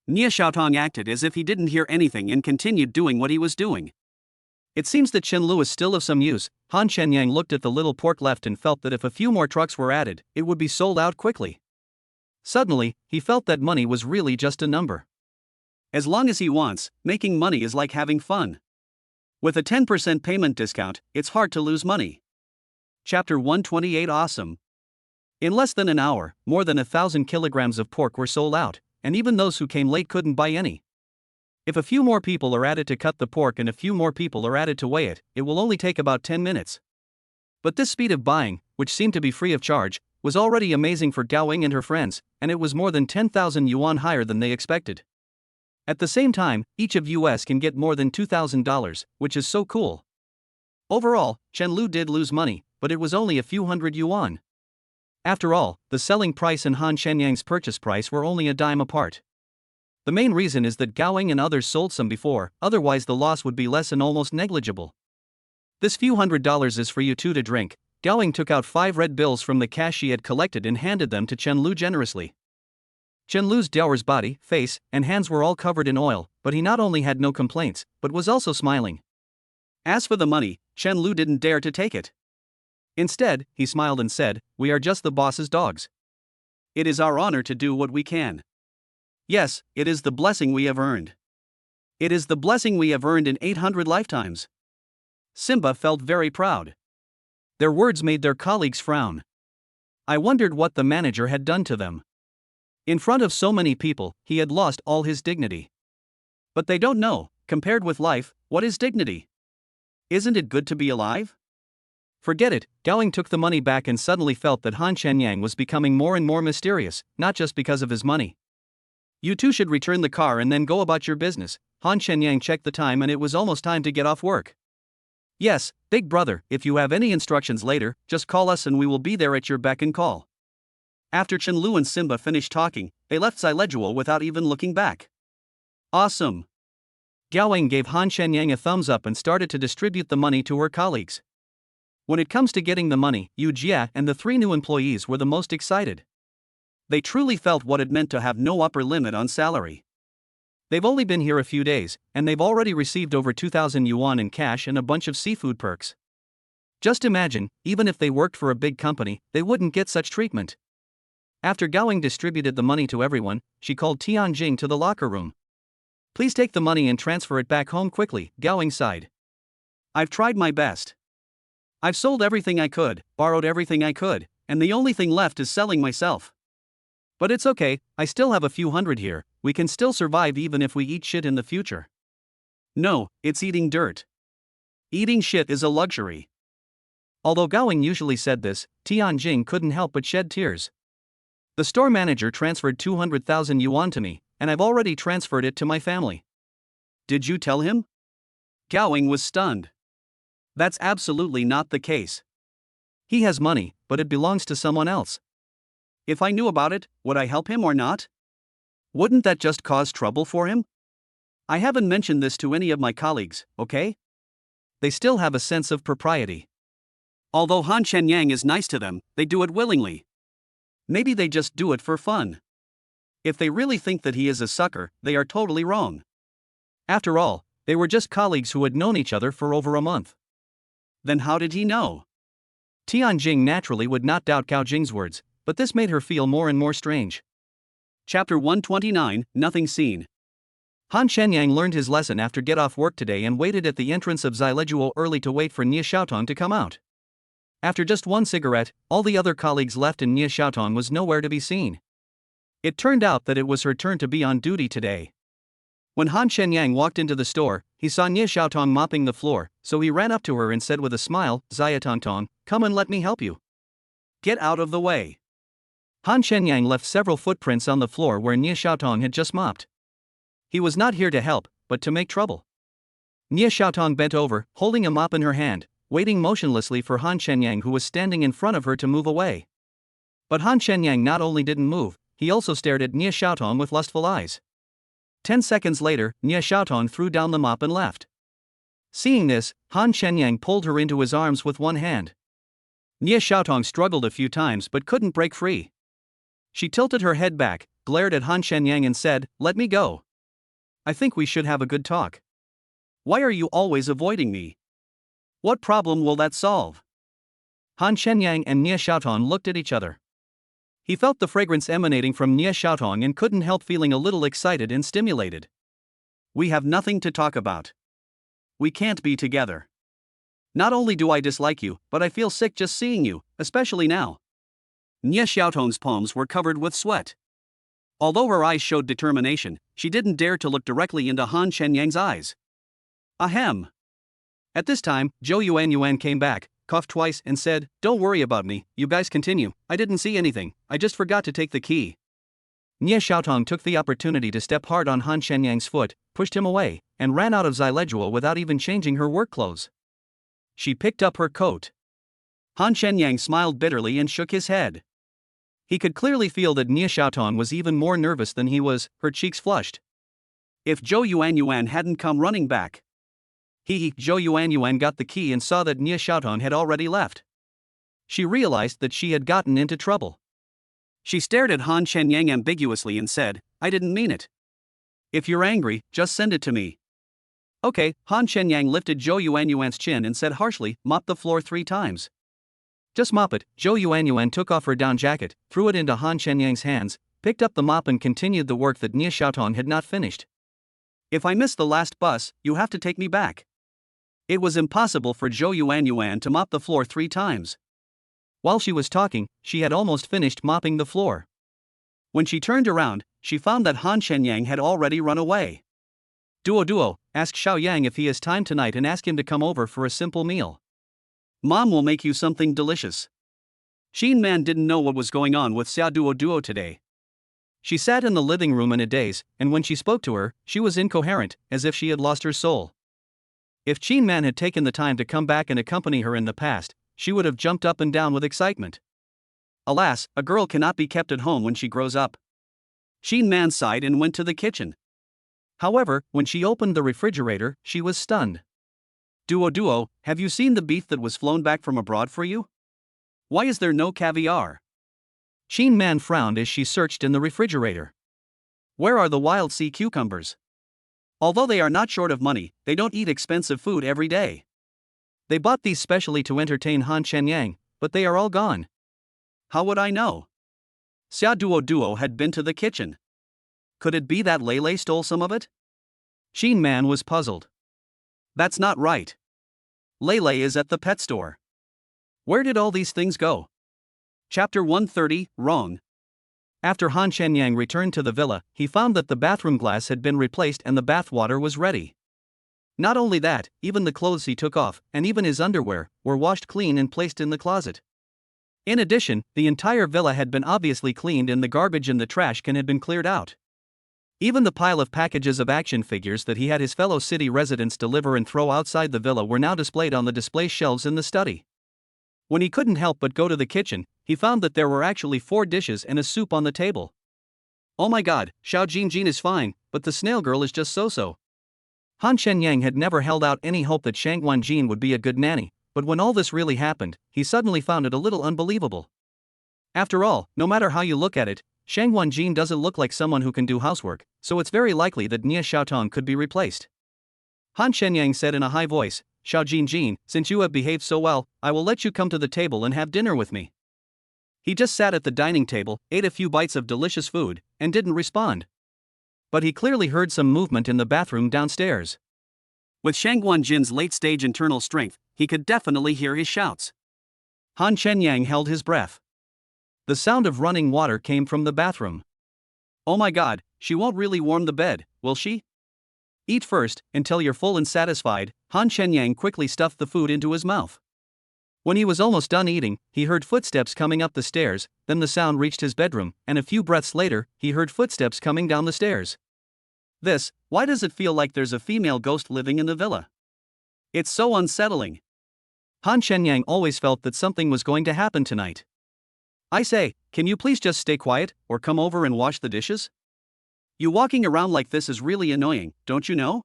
Nie Xiaotong acted as if he didn't hear anything and continued doing what he was doing. It seems that Chen Lu is still of some use. Han Shenyang looked at the little pork left and felt that if a few more trucks were added, it would be sold out quickly. Suddenly, he felt that money was really just a number. As long as he wants, making money is like having fun. With a 10% payment discount, it's hard to lose money. Chapter 128 Awesome. In less than an hour, more than 1,000 kilograms of pork were sold out, and even those who came late couldn't buy any. If a few more people are added to cut the pork and a few more people are added to weigh it, it will only take about 10 minutes. But this speed of buying, which seemed to be free of charge, was already amazing for Gaoying and her friends, and it was more than 10,000 yuan higher than they expected. At the same time, each of US can get more than $2,000, which is so cool. Overall, Chen Lu did lose money, but it was only a few hundred yuan. After all, the selling price and Han Shenyang's purchase price were only a dime apart. The main reason is that Gaoying and others sold some before, otherwise the loss would be less and almost negligible. "This few $100 is for you two to drink." Gaoying took out 5 red bills from the cash she had collected and handed them to Chen Lu generously. Chen Lu's dour's body, face, and hands were all covered in oil, but he not only had no complaints, but was also smiling. As for the money, Chen Lu didn't dare to take it. Instead, he smiled and said, "We are just the boss's dogs. It is our honor to do what we can. Yes, it is the blessing we have earned. It is the blessing we have earned in 800 lifetimes." Simba felt very proud. Their words made their colleagues frown. I wondered what the manager had done to them. In front of so many people, he had lost all his dignity. But they don't know, compared with life, what is dignity? Isn't it good to be alive? Forget it. Gaoying took the money back and suddenly felt that Han Shenyang was becoming more and more mysterious, not just because of his money. "You two should return the car and then go about your business." Han Shenyang checked the time and it was almost time to get off work. "Yes, big brother, if you have any instructions later, just call us and we will be there at your beck and call." After Chen Lu and Simba finished talking, they left Xilejua without even looking back. Awesome. Gaoying gave Han Shenyang a thumbs up and started to distribute the money to her colleagues. When it comes to getting the money, Yu Jia and the 3 new employees were the most excited. They truly felt what it meant to have no upper limit on salary. They've only been here a few days, and they've already received over 2,000 yuan in cash and a bunch of seafood perks. Just imagine, even if they worked for a big company, they wouldn't get such treatment. After Gaoying distributed the money to everyone, she called Tianjing to the locker room. "Please take the money and transfer it back home quickly," Gaoying sighed. "I've tried my best. I've sold everything I could, borrowed everything I could, and the only thing left is selling myself. But it's okay, I still have a few hundred here, we can still survive even if we eat shit in the future." No, it's eating dirt. Eating shit is a luxury. Although Gaoying usually said this, Tianjing couldn't help but shed tears. "The store manager transferred 200,000 yuan to me, and I've already transferred it to my family." "Did you tell him?" Gaoying was stunned. That's absolutely not the case. He has money, but it belongs to someone else. If I knew about it, would I help him or not? Wouldn't that just cause trouble for him? I haven't mentioned this to any of my colleagues, okay? They still have a sense of propriety. Although Han Shenyang is nice to them, they do it willingly. Maybe they just do it for fun. If they really think that he is a sucker, they are totally wrong. After all, they were just colleagues who had known each other for over a month. Then how did he know? Tianjing naturally would not doubt Gao Jing's words, but this made her feel more and more strange. Chapter 129, Nothing Seen. Han Shenyang learned his lesson after get off work today and waited at the entrance of Xileguo early to wait for Nie Xiaotong to come out. After just one cigarette, all the other colleagues left and Nie Xiaotong was nowhere to be seen. It turned out that it was her turn to be on duty today. When Han Shenyang walked into the store, he saw Nie Xiaotong mopping the floor, so he ran up to her and said with a smile, "Xiaotong, come and let me help you." Get out of the way. Han Shenyang left several footprints on the floor where Nie Xiaotong had just mopped. He was not here to help, but to make trouble. Nie Xiaotong bent over, holding a mop in her hand, waiting motionlessly for Han Shenyang, who was standing in front of her, to move away. But Han Shenyang not only didn't move, he also stared at Nie Xiaotong with lustful eyes. 10 seconds later, Nie Xiaotong threw down the mop and left. Seeing this, Han Shenyang pulled her into his arms with one hand. Nie Xiaotong struggled a few times but couldn't break free. She tilted her head back, glared at Han Shenyang and said, "Let me go. I think we should have a good talk. Why are you always avoiding me? What problem will that solve?" Han Shenyang and Nie Xiaotong looked at each other. He felt the fragrance emanating from Nie Xiaotong and couldn't help feeling a little excited and stimulated. We have nothing to talk about. We can't be together. Not only do I dislike you, but I feel sick just seeing you, especially now. Nie Xiaotong's palms were covered with sweat. Although her eyes showed determination, she didn't dare to look directly into Han Shenyang's eyes. Ahem. At this time, Zhou Yuan came back, coughed twice and said, "Don't worry about me, you guys continue, I didn't see anything, I just forgot to take the key." Nie Xiaotong took the opportunity to step hard on Han Shenyang's foot, pushed him away, and ran out of Xileguo without even changing her work clothes. She picked up her coat. Han Shenyang smiled bitterly and shook his head. He could clearly feel that Nie Xiaotong was even more nervous than he was, her cheeks flushed. If Zhou Yuan hadn't come running back. Zhou Yuan got the key and saw that Nie Xiaotong had already left. She realized that she had gotten into trouble. She stared at Han Shenyang ambiguously and said, "I didn't mean it. If you're angry, just send it to me." Okay. Han Shenyang lifted Zhou Yuan's chin and said harshly, "Mop the floor 3 times. Just mop it." Zhou Yuan took off her down jacket, threw it into Han Shenyang's hands, picked up the mop and continued the work that Nie Xiaotong had not finished. "If I miss the last bus, you have to take me back." It was impossible for Zhou Yuan to mop the floor 3 times. While she was talking, she had almost finished mopping the floor. When she turned around, she found that Han Shenyang had already run away. Duo, ask Xiao Yang if he has time tonight and ask him to come over for a simple meal. Mom will make you something delicious. Xin Man didn't know what was going on with Xiao Duo today. She sat in the living room in a daze, and when she spoke to her, she was incoherent, as if she had lost her soul. If Xin Man had taken the time to come back and accompany her in the past, she would have jumped up and down with excitement. Alas, a girl cannot be kept at home when she grows up. Xin Man sighed and went to the kitchen. However, when she opened the refrigerator, she was stunned. Duo, have you seen the beef that was flown back from abroad for you? Why is there no caviar? Xin Man frowned as she searched in the refrigerator. Where are the wild sea cucumbers? Although they are not short of money, they don't eat expensive food every day. They bought these specially to entertain Han Shenyang, but they are all gone. How would I know? Xiao Duo had been to the kitchen. Could it be that Lei stole some of it? Xin Man was puzzled. That's not right. Lei is at the pet store. Where did all these things go? Chapter 130, Wrong. After Han Shenyang returned to the villa, he found that the bathroom glass had been replaced and the bath water was ready. Not only that, even the clothes he took off, and even his underwear, were washed clean and placed in the closet. In addition, the entire villa had been obviously cleaned and the garbage in the trash can had been cleared out. Even the pile of packages of action figures that he had his fellow city residents deliver and throw outside the villa were now displayed on the display shelves in the study. When he couldn't help but go to the kitchen, he found that there were actually 4 dishes and a soup on the table. Oh my god, Xiao Jingjin is fine, but the snail girl is just so-so. Han Shenyang had never held out any hope that Shang Wanjin would be a good nanny, but when all this really happened, he suddenly found it a little unbelievable. After all, no matter how you look at it, Shang Wanjin doesn't look like someone who can do housework, so it's very likely that Nia Xiaotong could be replaced. Han Shenyang said in a high voice, Xiao Jinjin, since you have behaved so well, I will let you come to the table and have dinner with me. He just sat at the dining table, ate a few bites of delicious food, and didn't respond. But he clearly heard some movement in the bathroom downstairs. With Shang Wanjin's late-stage internal strength, he could definitely hear his shouts. Han Shenyang held his breath. The sound of running water came from the bathroom. Oh my god, she won't really warm the bed, will she? Eat first, until you're full and satisfied. Han Shenyang quickly stuffed the food into his mouth. When he was almost done eating, he heard footsteps coming up the stairs, then the sound reached his bedroom, and a few breaths later, he heard footsteps coming down the stairs. Why does it feel like there's a female ghost living in the villa? It's so unsettling. Han Shenyang always felt that something was going to happen tonight. I say, can you please just stay quiet, or come over and wash the dishes? You walking around like this is really annoying, don't you know?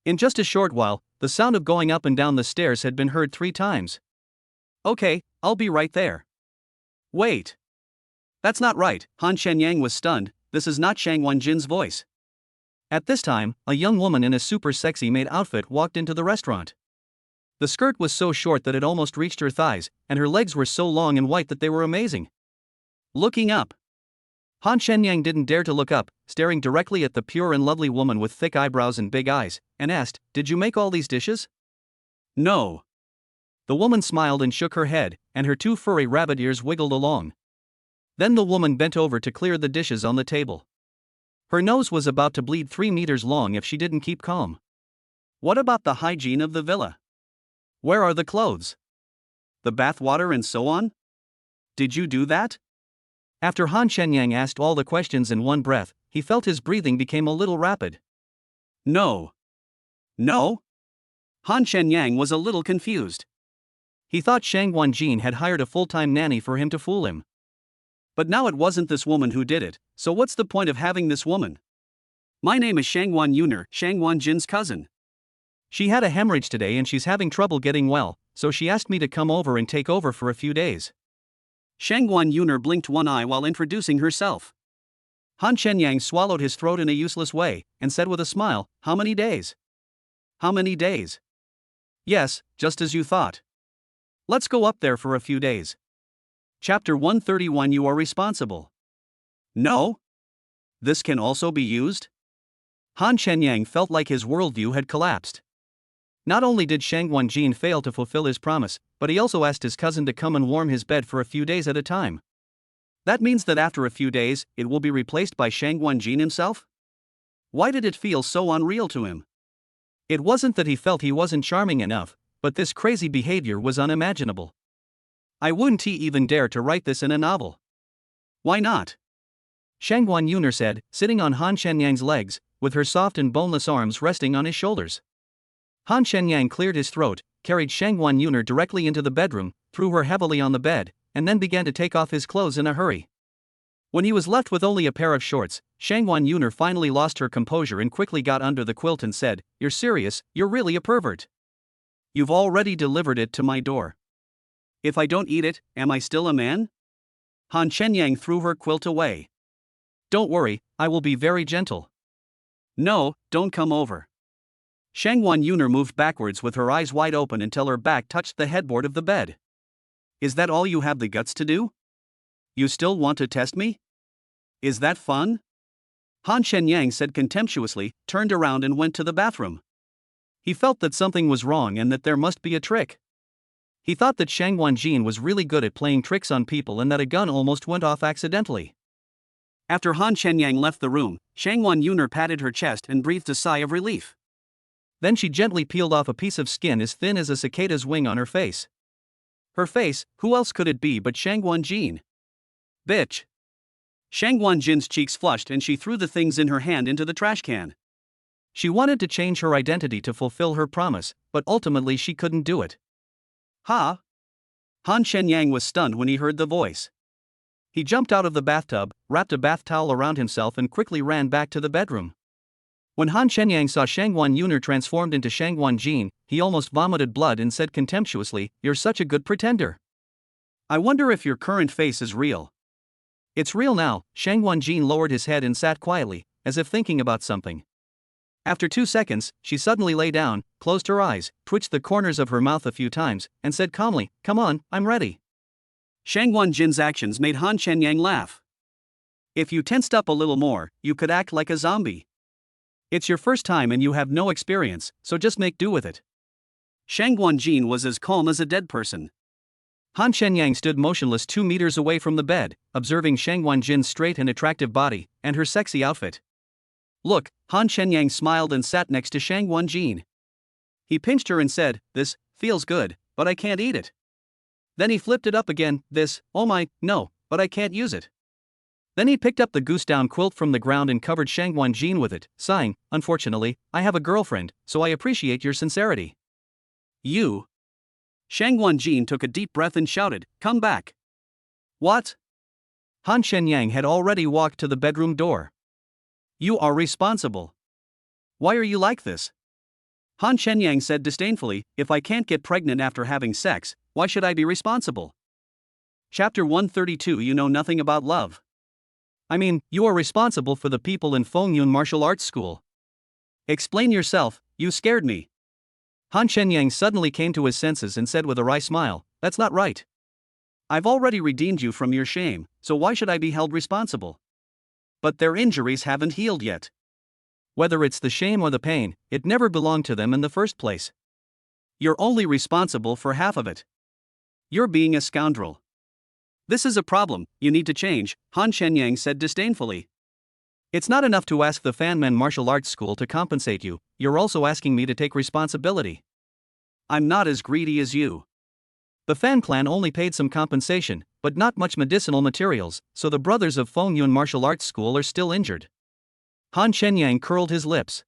In just a short while, the sound of going up and down the stairs had been heard 3 times. Okay, I'll be right there. Wait. That's not right, Han Shenyang was stunned, this is not Shang Wanjin's voice. At this time, a young woman in a super sexy maid outfit walked into the restaurant. The skirt was so short that it almost reached her thighs, and her legs were so long and white that they were amazing. Looking up. Han Shenyang didn't dare to look up, staring directly at the pure and lovely woman with thick eyebrows and big eyes, and asked, Did you make all these dishes? No. The woman smiled and shook her head, and her 2 furry rabbit ears wiggled along. Then the woman bent over to clear the dishes on the table. Her nose was about to bleed 3 meters long if she didn't keep calm. What about the hygiene of the villa? Where are the clothes? The bath water and so on? Did you do that? After Han Shenyang asked all the questions in one breath, he felt his breathing became a little rapid. No. No? Han Shenyang was a little confused. He thought Shang Wanjin had hired a full-time nanny for him to fool him. But now it wasn't this woman who did it, so what's the point of having this woman? My name is Shang Wan Yuner, Shang Wanjin's cousin. She had a hemorrhage today and she's having trouble getting well, so she asked me to come over and take over for a few days. Shang Wan Yuner blinked one eye while introducing herself. Han Shenyang swallowed his throat in a useless way, and said with a smile, How many days? How many days? Yes, just as you thought. Let's go up there for a few days. Chapter 131 You are responsible. No? This can also be used? Han Shenyang felt like his worldview had collapsed. Not only did Shang Wanjin fail to fulfill his promise, but he also asked his cousin to come and warm his bed for a few days at a time. That means that after a few days, it will be replaced by Shang Wanjin himself? Why did it feel so unreal to him? It wasn't that he felt he wasn't charming enough, but this crazy behavior was unimaginable. I wouldn't even dare to write this in a novel. Why not? Shang Wan Yuner said, sitting on Han Shenyang's legs, with her soft and boneless arms resting on his shoulders. Han Shenyang cleared his throat, carried Shang Wan Yuner directly into the bedroom, threw her heavily on the bed, and then began to take off his clothes in a hurry. When he was left with only a pair of shorts, Shang Wan Yuner finally lost her composure and quickly got under the quilt and said, You're serious, you're really a pervert. You've already delivered it to my door. If I don't eat it, am I still a man? Han Shenyang threw her quilt away. Don't worry, I will be very gentle. No, don't come over. Shang Wan Yuner moved backwards with her eyes wide open until her back touched the headboard of the bed. Is that all you have the guts to do? You still want to test me? Is that fun? Han Shenyang said contemptuously, turned around and went to the bathroom. He felt that something was wrong and that there must be a trick. He thought that Shang Wanjin was really good at playing tricks on people and that a gun almost went off accidentally. After Han Shenyang left the room, Shang Wan Yuner patted her chest and breathed a sigh of relief. Then she gently peeled off a piece of skin as thin as a cicada's wing on her face. Her face, who else could it be but Shang Wanjin? Bitch. Shang Wanjin's cheeks flushed and she threw the things in her hand into the trash can. She wanted to change her identity to fulfill her promise, but ultimately she couldn't do it. Ha! Han Shenyang was stunned when he heard the voice. He jumped out of the bathtub, wrapped a bath towel around himself and quickly ran back to the bedroom. When Han Shenyang saw Shangguan Yuner transformed into Shangguan Jin, he almost vomited blood and said contemptuously, "You're such a good pretender. I wonder if your current face is real." "It's real now." Shangguan Jin lowered his head and sat quietly, as if thinking about something. After 2 seconds, she suddenly lay down, closed her eyes, twitched the corners of her mouth a few times, and said calmly, "Come on, I'm ready." Shangguan Jin's actions made Han Shenyang laugh. "If you tensed up a little more, you could act like a zombie. It's your first time and you have no experience, so just make do with it." Shangguan Jin was as calm as a dead person. Han Shenyang stood motionless 2 meters away from the bed, observing Shangguan Jin's straight and attractive body, and her sexy outfit. "Look," Han Shenyang smiled and sat next to Shangguan Jin. He pinched her and said, "This feels good, but I can't eat it." Then he flipped it up again, "This, oh my, no, but I can't use it." Then he picked up the goose down quilt from the ground and covered Shangguan Jin with it, sighing, "Unfortunately, I have a girlfriend, so I appreciate your sincerity." "You?" Shangguan Jin took a deep breath and shouted, "Come back." "What?" Han Shenyang had already walked to the bedroom door. "You are responsible. Why are you like this?" Han Shenyang said disdainfully, "If I can't get pregnant after having sex, why should I be responsible?" Chapter 132. You know nothing about love. I mean, you are responsible for the people in Fengyun Martial Arts School. Explain yourself, you scared me. Han Shenyang suddenly came to his senses and said with a wry smile, "That's not right. I've already redeemed you from your shame, so why should I be held responsible?" "But their injuries haven't healed yet. Whether it's the shame or the pain, it never belonged to them in the first place. You're only responsible for half of it. You're being a scoundrel. This is a problem, you need to change," Han Shenyang said disdainfully. "It's not enough to ask the Fanmen Martial Arts School to compensate you, you're also asking me to take responsibility. I'm not as greedy as you. The Fan clan only paid some compensation, but not much medicinal materials, so the brothers of Fengyun Martial Arts School are still injured." Han Shenyang curled his lips.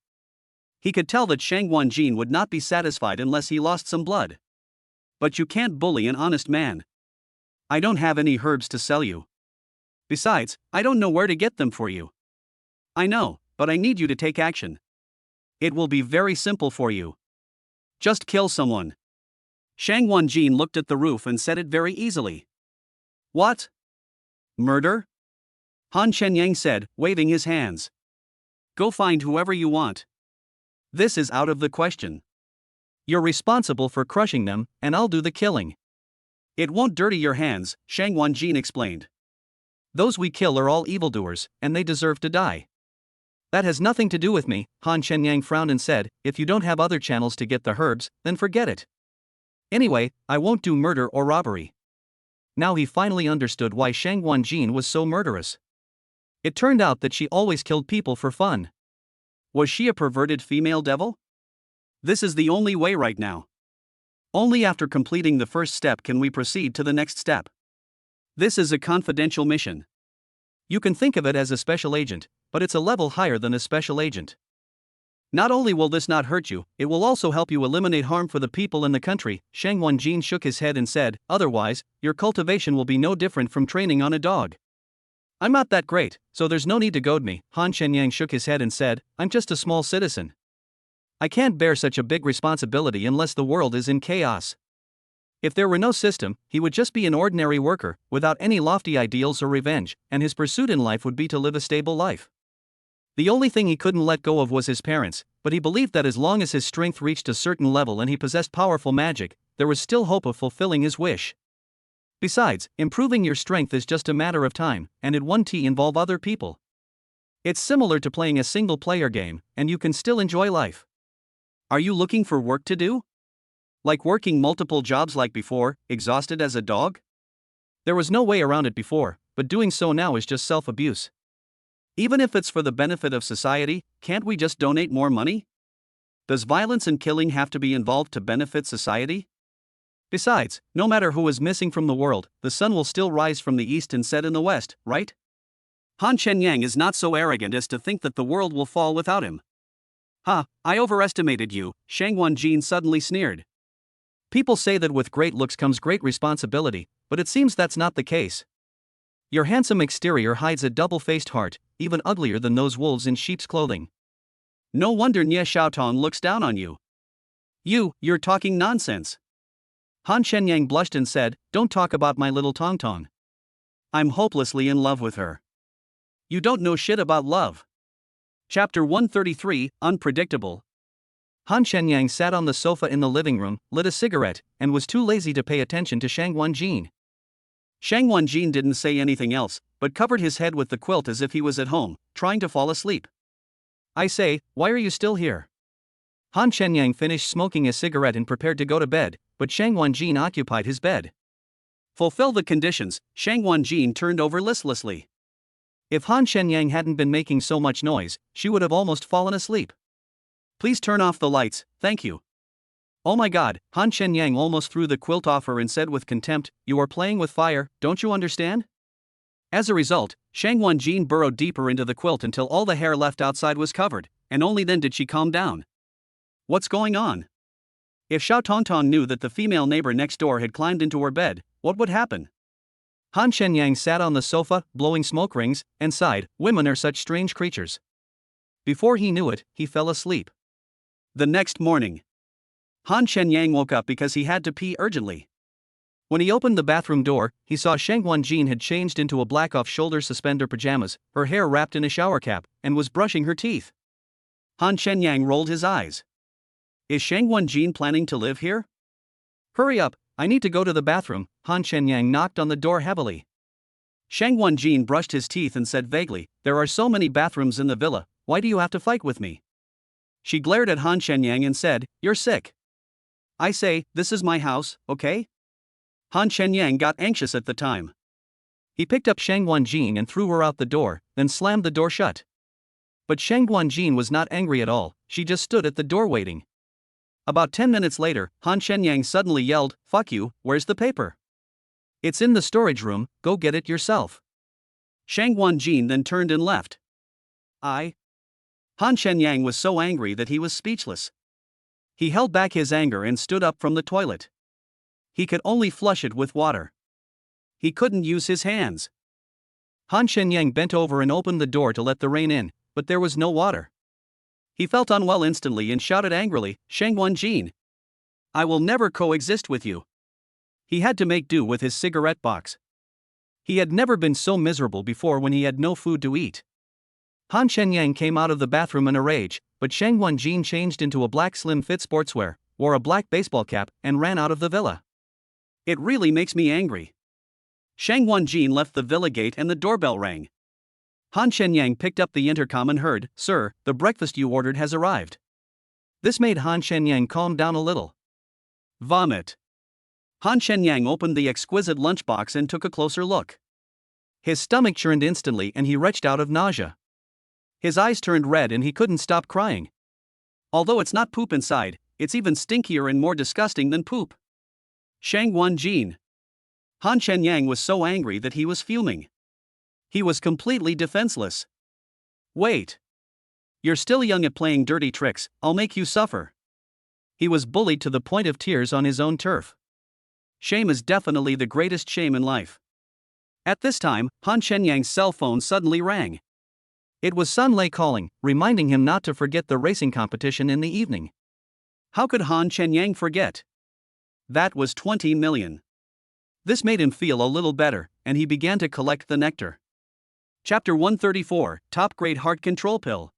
He could tell that Shangguan Jin would not be satisfied unless he lost some blood. "But you can't bully an honest man. I don't have any herbs to sell you. Besides, I don't know where to get them for you." "I know, but I need you to take action. It will be very simple for you. Just kill someone." Shangguan Jin looked at the roof and said it very easily. "What? Murder?" Han Shenyang said, waving his hands. "Go find whoever you want. This is out of the question. You're responsible for crushing them, and I'll do the killing." "It won't dirty your hands," Shangguan Jin explained. "Those we kill are all evildoers, and they deserve to die." "That has nothing to do with me," Han Shenyang frowned and said, "If you don't have other channels to get the herbs, then forget it. Anyway, I won't do murder or robbery." Now he finally understood why Shangguan Jin was so murderous. It turned out that she always killed people for fun. Was she a perverted female devil? This is the only way right now. Only after completing the first step can we proceed to the next step. This is a confidential mission. You can think of it as a special agent, but it's a level higher than a special agent. Not only will this not hurt you, it will also help you eliminate harm for the people in the country. Shangguan Jin shook his head and said, "Otherwise, your cultivation will be no different from training on a dog." "I'm not that great, so there's no need to goad me." Han Shenyang shook his head and said, "I'm just a small citizen. I can't bear such a big responsibility unless the world is in chaos." If there were no system, he would just be an ordinary worker, without any lofty ideals or revenge, and his pursuit in life would be to live a stable life. The only thing he couldn't let go of was his parents, but he believed that as long as his strength reached a certain level and he possessed powerful magic, there was still hope of fulfilling his wish. Besides, improving your strength is just a matter of time, and it won't involve other people. It's similar to playing a single-player game, and you can still enjoy life. Are you looking for work to do? Like working multiple jobs like before, exhausted as a dog? There was no way around it before, but doing so now is just self-abuse. Even if it's for the benefit of society, can't we just donate more money? Does violence and killing have to be involved to benefit society? Besides, no matter who is missing from the world, the sun will still rise from the east and set in the west, right? Han Shenyang is not so arrogant as to think that the world will fall without him. "Ha, I overestimated you," Shangguan Jin suddenly sneered. "People say that with great looks comes great responsibility, but it seems that's not the case. Your handsome exterior hides a double-faced heart, even uglier than those wolves in sheep's clothing. No wonder Nye Xiaotong looks down on you. You're talking nonsense. Han Shenyang blushed and said, don't talk about my little Tong Tong. I'm hopelessly in love with her. You don't know shit about love. Chapter 133, Unpredictable. Han Shenyang sat on the sofa in the living room, lit a cigarette, and was too lazy to pay attention to Shang Wenjin. Shang Wenjin didn't say anything else, but covered his head with the quilt as if he was at home, trying to fall asleep. I say, why are you still here? Han Shenyang finished smoking a cigarette and prepared to go to bed, but Shang Wenjin occupied his bed. Fulfill the conditions, Shang Wenjin turned over listlessly. If Han Shenyang hadn't been making so much noise, she would have almost fallen asleep. Please turn off the lights, thank you. Oh my god, Han Shenyang almost threw the quilt off her and said with contempt, you are playing with fire, don't you understand? As a result, Shang Wenjin burrowed deeper into the quilt until all the hair left outside was covered, and only then did she calm down. What's going on? If Xiao Tongtong knew that the female neighbor next door had climbed into her bed, what would happen? Han Shenyang sat on the sofa, blowing smoke rings, and sighed, women are such strange creatures. Before he knew it, he fell asleep. The next morning, Han Shenyang woke up because he had to pee urgently. When he opened the bathroom door, he saw Shang Wenjin had changed into a black off-shoulder suspender pajamas, her hair wrapped in a shower cap, and was brushing her teeth. Han Shenyang rolled his eyes. Is Shang Wenjin planning to live here? Hurry up, I need to go to the bathroom. Han Shenyang knocked on the door heavily. Shang Wenjin brushed his teeth and said vaguely, there are so many bathrooms in the villa, why do you have to fight with me? She glared at Han Shenyang and said, you're sick. I say, this is my house, okay? Han Shenyang got anxious at the time. He picked up Shang Wenjin and threw her out the door, then slammed the door shut. But Shang Wenjin was not angry at all, she just stood at the door waiting. About 10 minutes later, Han Shenyang suddenly yelled, fuck you, where's the paper? It's in the storage room, go get it yourself. Shang Wenjin then turned and left. Han Shenyang was so angry that he was speechless. He held back his anger and stood up from the toilet. He could only flush it with water. He couldn't use his hands. Han Shenyang bent over and opened the door to let the rain in, but there was no water. He felt unwell instantly and shouted angrily, Shang Wenjin, I will never coexist with you. He had to make do with his cigarette box. He had never been so miserable before when he had no food to eat. Han Shenyang came out of the bathroom in a rage, but Shang Wenjin changed into a black slim-fit sportswear, wore a black baseball cap, and ran out of the villa. It really makes me angry. Shang Wenjin left the villa gate and the doorbell rang. Han Shenyang picked up the intercom and heard, Sir, the breakfast you ordered has arrived. This made Han Shenyang calm down a little. Vomit. Han Shenyang opened the exquisite lunchbox and took a closer look. His stomach churned instantly and he retched out of nausea. His eyes turned red and he couldn't stop crying. Although it's not poop inside, it's even stinkier and more disgusting than poop. Shang Wenjin. Han Shenyang was so angry that he was fuming. He was completely defenseless. Wait. You're still young at playing dirty tricks, I'll make you suffer. He was bullied to the point of tears on his own turf. Shame is definitely the greatest shame in life. At this time, Han Shenyang's cell phone suddenly rang. It was Sun Lei calling, reminding him not to forget the racing competition in the evening. How could Han Shenyang forget? That was 20 million. This made him feel a little better, and he began to collect the nectar. Chapter 134, Top Grade Heart Control Pill.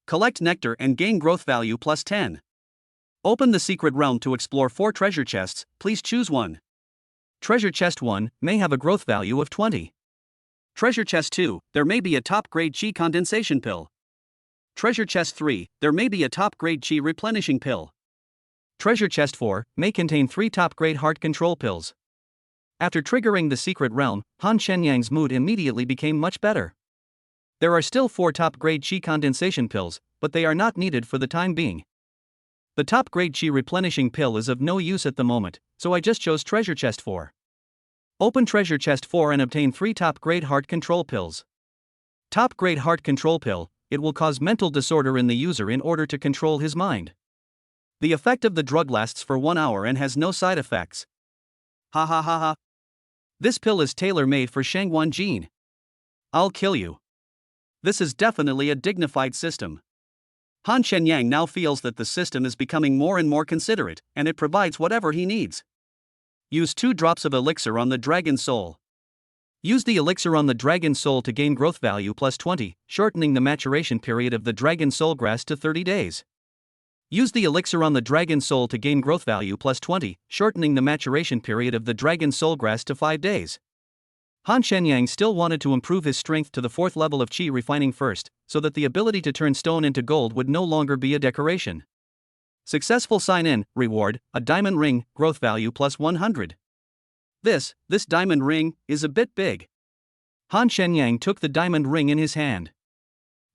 Collect nectar and gain growth value plus 10. Open the secret realm to explore 4 treasure chests, please choose one. Treasure chest 1 may have a growth value of 20. Treasure chest 2, there may be a top grade chi condensation pill. Treasure chest 3, there may be a top grade chi replenishing pill. Treasure chest 4 may contain 3 top grade heart control pills. After triggering the secret realm, Han Shenyang's mood immediately became much better. There are still 4 top grade chi condensation pills, but they are not needed for the time being. The top grade chi replenishing pill is of no use at the moment, so I just chose treasure chest 4. Open treasure chest 4 and obtain 3 top grade heart control pills. Top grade heart control pill, it will cause mental disorder in the user in order to control his mind. The effect of the drug lasts for 1 hour and has no side effects. Ha ha ha ha. This pill is tailor-made for Shang Wenjin. I'll kill you. This is definitely a dignified system. Han Shenyang now feels that the system is becoming more and more considerate, and it provides whatever he needs. Use 2 drops of elixir on the dragon soul. Use the elixir on the dragon soul to gain growth value plus 20, shortening the maturation period of the dragon soul grass to 30 days. Use the elixir on the dragon soul to gain growth value plus 20, shortening the maturation period of the dragon soul grass to 5 days. Han Shenyang still wanted to improve his strength to the 4th level of Qi refining first, so that the ability to turn stone into gold would no longer be a decoration. Successful sign-in, reward, a diamond ring, growth value plus 100. This diamond ring is a bit big. Han Shenyang took the diamond ring in his hand.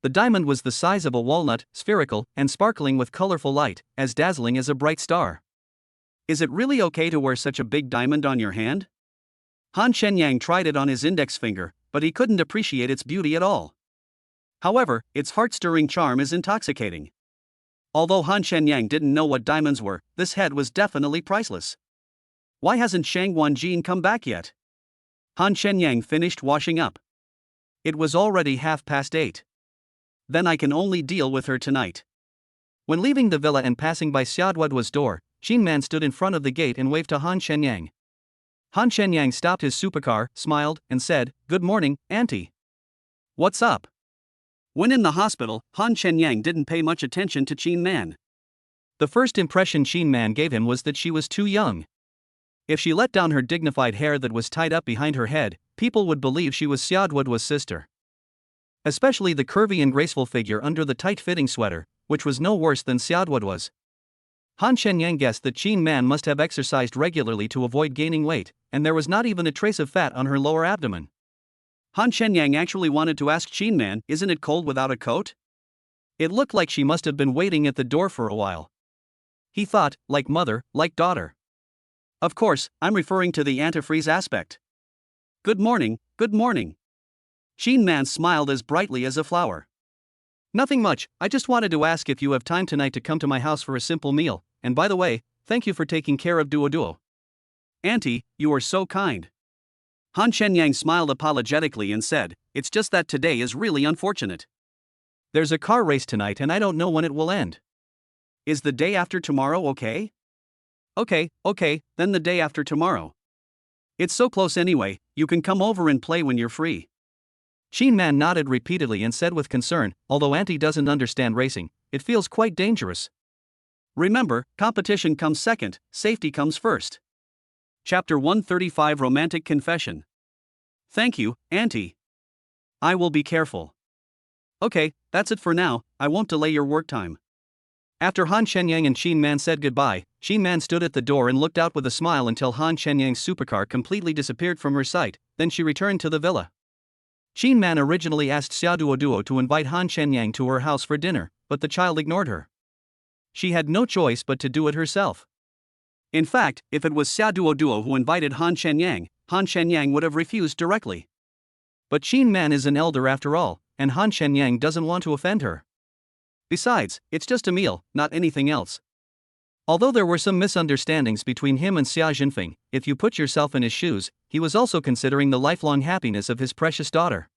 The diamond was the size of a walnut, spherical, and sparkling with colorful light, as dazzling as a bright star. Is it really okay to wear such a big diamond on your hand? Han Shenyang tried it on his index finger, but he couldn't appreciate its beauty at all. However, its heart-stirring charm is intoxicating. Although Han Shenyang didn't know what diamonds were, this head was definitely priceless. Why hasn't Shang Wanjin come back yet? Han Shenyang finished washing up. It was already 8:30. Then I can only deal with her tonight. When leaving the villa and passing by Xiaoduoduo's door, Qin Man stood in front of the gate and waved to Han Shenyang. Han Shenyang stopped his supercar, smiled, and said, "Good morning, Auntie." "What's up?" When in the hospital, Han Shenyang didn't pay much attention to Qin Man. The first impression Qin Man gave him was that she was too young. If she let down her dignified hair that was tied up behind her head, people would believe she was Xiaoduoduo's sister. Especially the curvy and graceful figure under the tight-fitting sweater, which was no worse than Xiaoduoduo's. Han Shenyang guessed that Qin Man must have exercised regularly to avoid gaining weight, and there was not even a trace of fat on her lower abdomen. Han Shenyang actually wanted to ask Qin Man, "Isn't it cold without a coat?" It looked like she must have been waiting at the door for a while. He thought, like mother, like daughter. Of course, I'm referring to the antifreeze aspect. Good morning, good morning. Qin Man smiled as brightly as a flower. Nothing much, I just wanted to ask if you have time tonight to come to my house for a simple meal, and by the way, thank you for taking care of Duo. Auntie, you are so kind. Han Shenyang smiled apologetically and said, "It's just that today is really unfortunate. There's a car race tonight and I don't know when it will end. Is the day after tomorrow okay?" Okay, then the day after tomorrow. It's so close anyway, you can come over and play when you're free. Qin Man nodded repeatedly and said with concern, "Although Auntie doesn't understand racing, it feels quite dangerous." Remember, competition comes second, safety comes first. Chapter 135 Romantic Confession. Thank you, Auntie. I will be careful. Okay, that's it for now, I won't delay your work time. After Han Shenyang and Qin Man said goodbye, Qin Man stood at the door and looked out with a smile until Han Shenyang's supercar completely disappeared from her sight, then she returned to the villa. Qin Man originally asked Xiaoduo to invite Han Shenyang to her house for dinner, but the child ignored her. She had no choice but to do it herself. In fact, if it was Xiaoduo who invited Han Shenyang would have refused directly. But Qin Man is an elder after all, and Han Shenyang doesn't want to offend her. Besides, it's just a meal, not anything else. Although there were some misunderstandings between him and Xia Jinfeng, if you put yourself in his shoes, he was also considering the lifelong happiness of his precious daughter.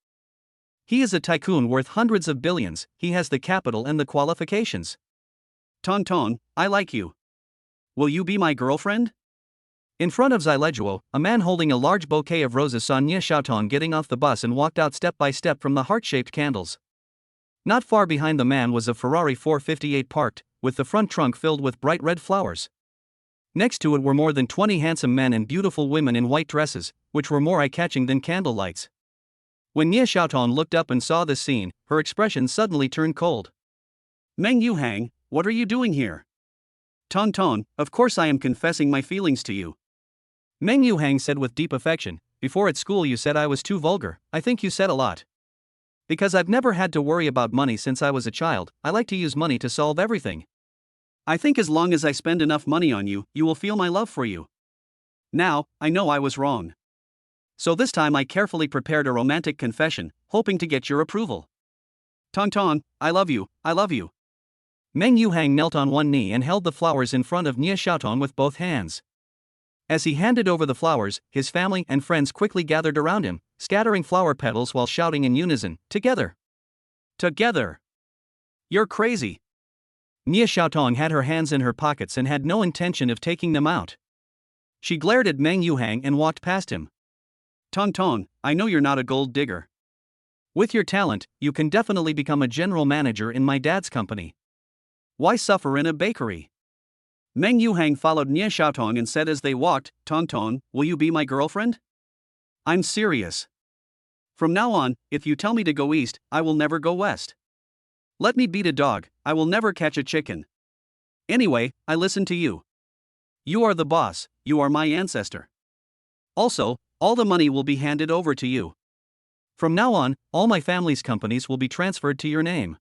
He is a tycoon worth hundreds of billions, he has the capital and the qualifications. Tonton, I like you. Will you be my girlfriend? In front of Zileguo, a man holding a large bouquet of roses saw Nie Xiaotong getting off the bus and walked out step by step from the heart-shaped candles. Not far behind the man was a Ferrari 458 parked, with the front trunk filled with bright red flowers. Next to it were more than 20 handsome men and beautiful women in white dresses, which were more eye-catching than candle lights. When Nie Xiaotong looked up and saw this scene, her expression suddenly turned cold. Meng Yuhang, what are you doing here? Tonton, of course I am confessing my feelings to you. Meng Yuhang said with deep affection, before at school you said I was too vulgar, I think you said a lot. Because I've never had to worry about money since I was a child, I like to use money to solve everything. I think as long as I spend enough money on you, you will feel my love for you. Now, I know I was wrong. So this time I carefully prepared a romantic confession, hoping to get your approval. Tonton, I love you, I love you. Meng Yuhang knelt on one knee and held the flowers in front of Nie Xiaotong with both hands. As he handed over the flowers, his family and friends quickly gathered around him, scattering flower petals while shouting in unison, "Together! Together! You're crazy! Nia Xiaotong had her hands in her pockets and had no intention of taking them out. She glared at Meng Yuhang and walked past him. Tong Tong, I know you're not a gold digger. With your talent, you can definitely become a general manager in my dad's company. Why suffer in a bakery? Meng Yuhang followed Nia Xiaotong and said as they walked, Tong Tong, will you be my girlfriend? I'm serious. From now on, if you tell me to go east, I will never go west. Let me beat a dog, I will never catch a chicken. Anyway, I listen to you. You are the boss, you are my ancestor. Also, all the money will be handed over to you. From now on, all my family's companies will be transferred to your name.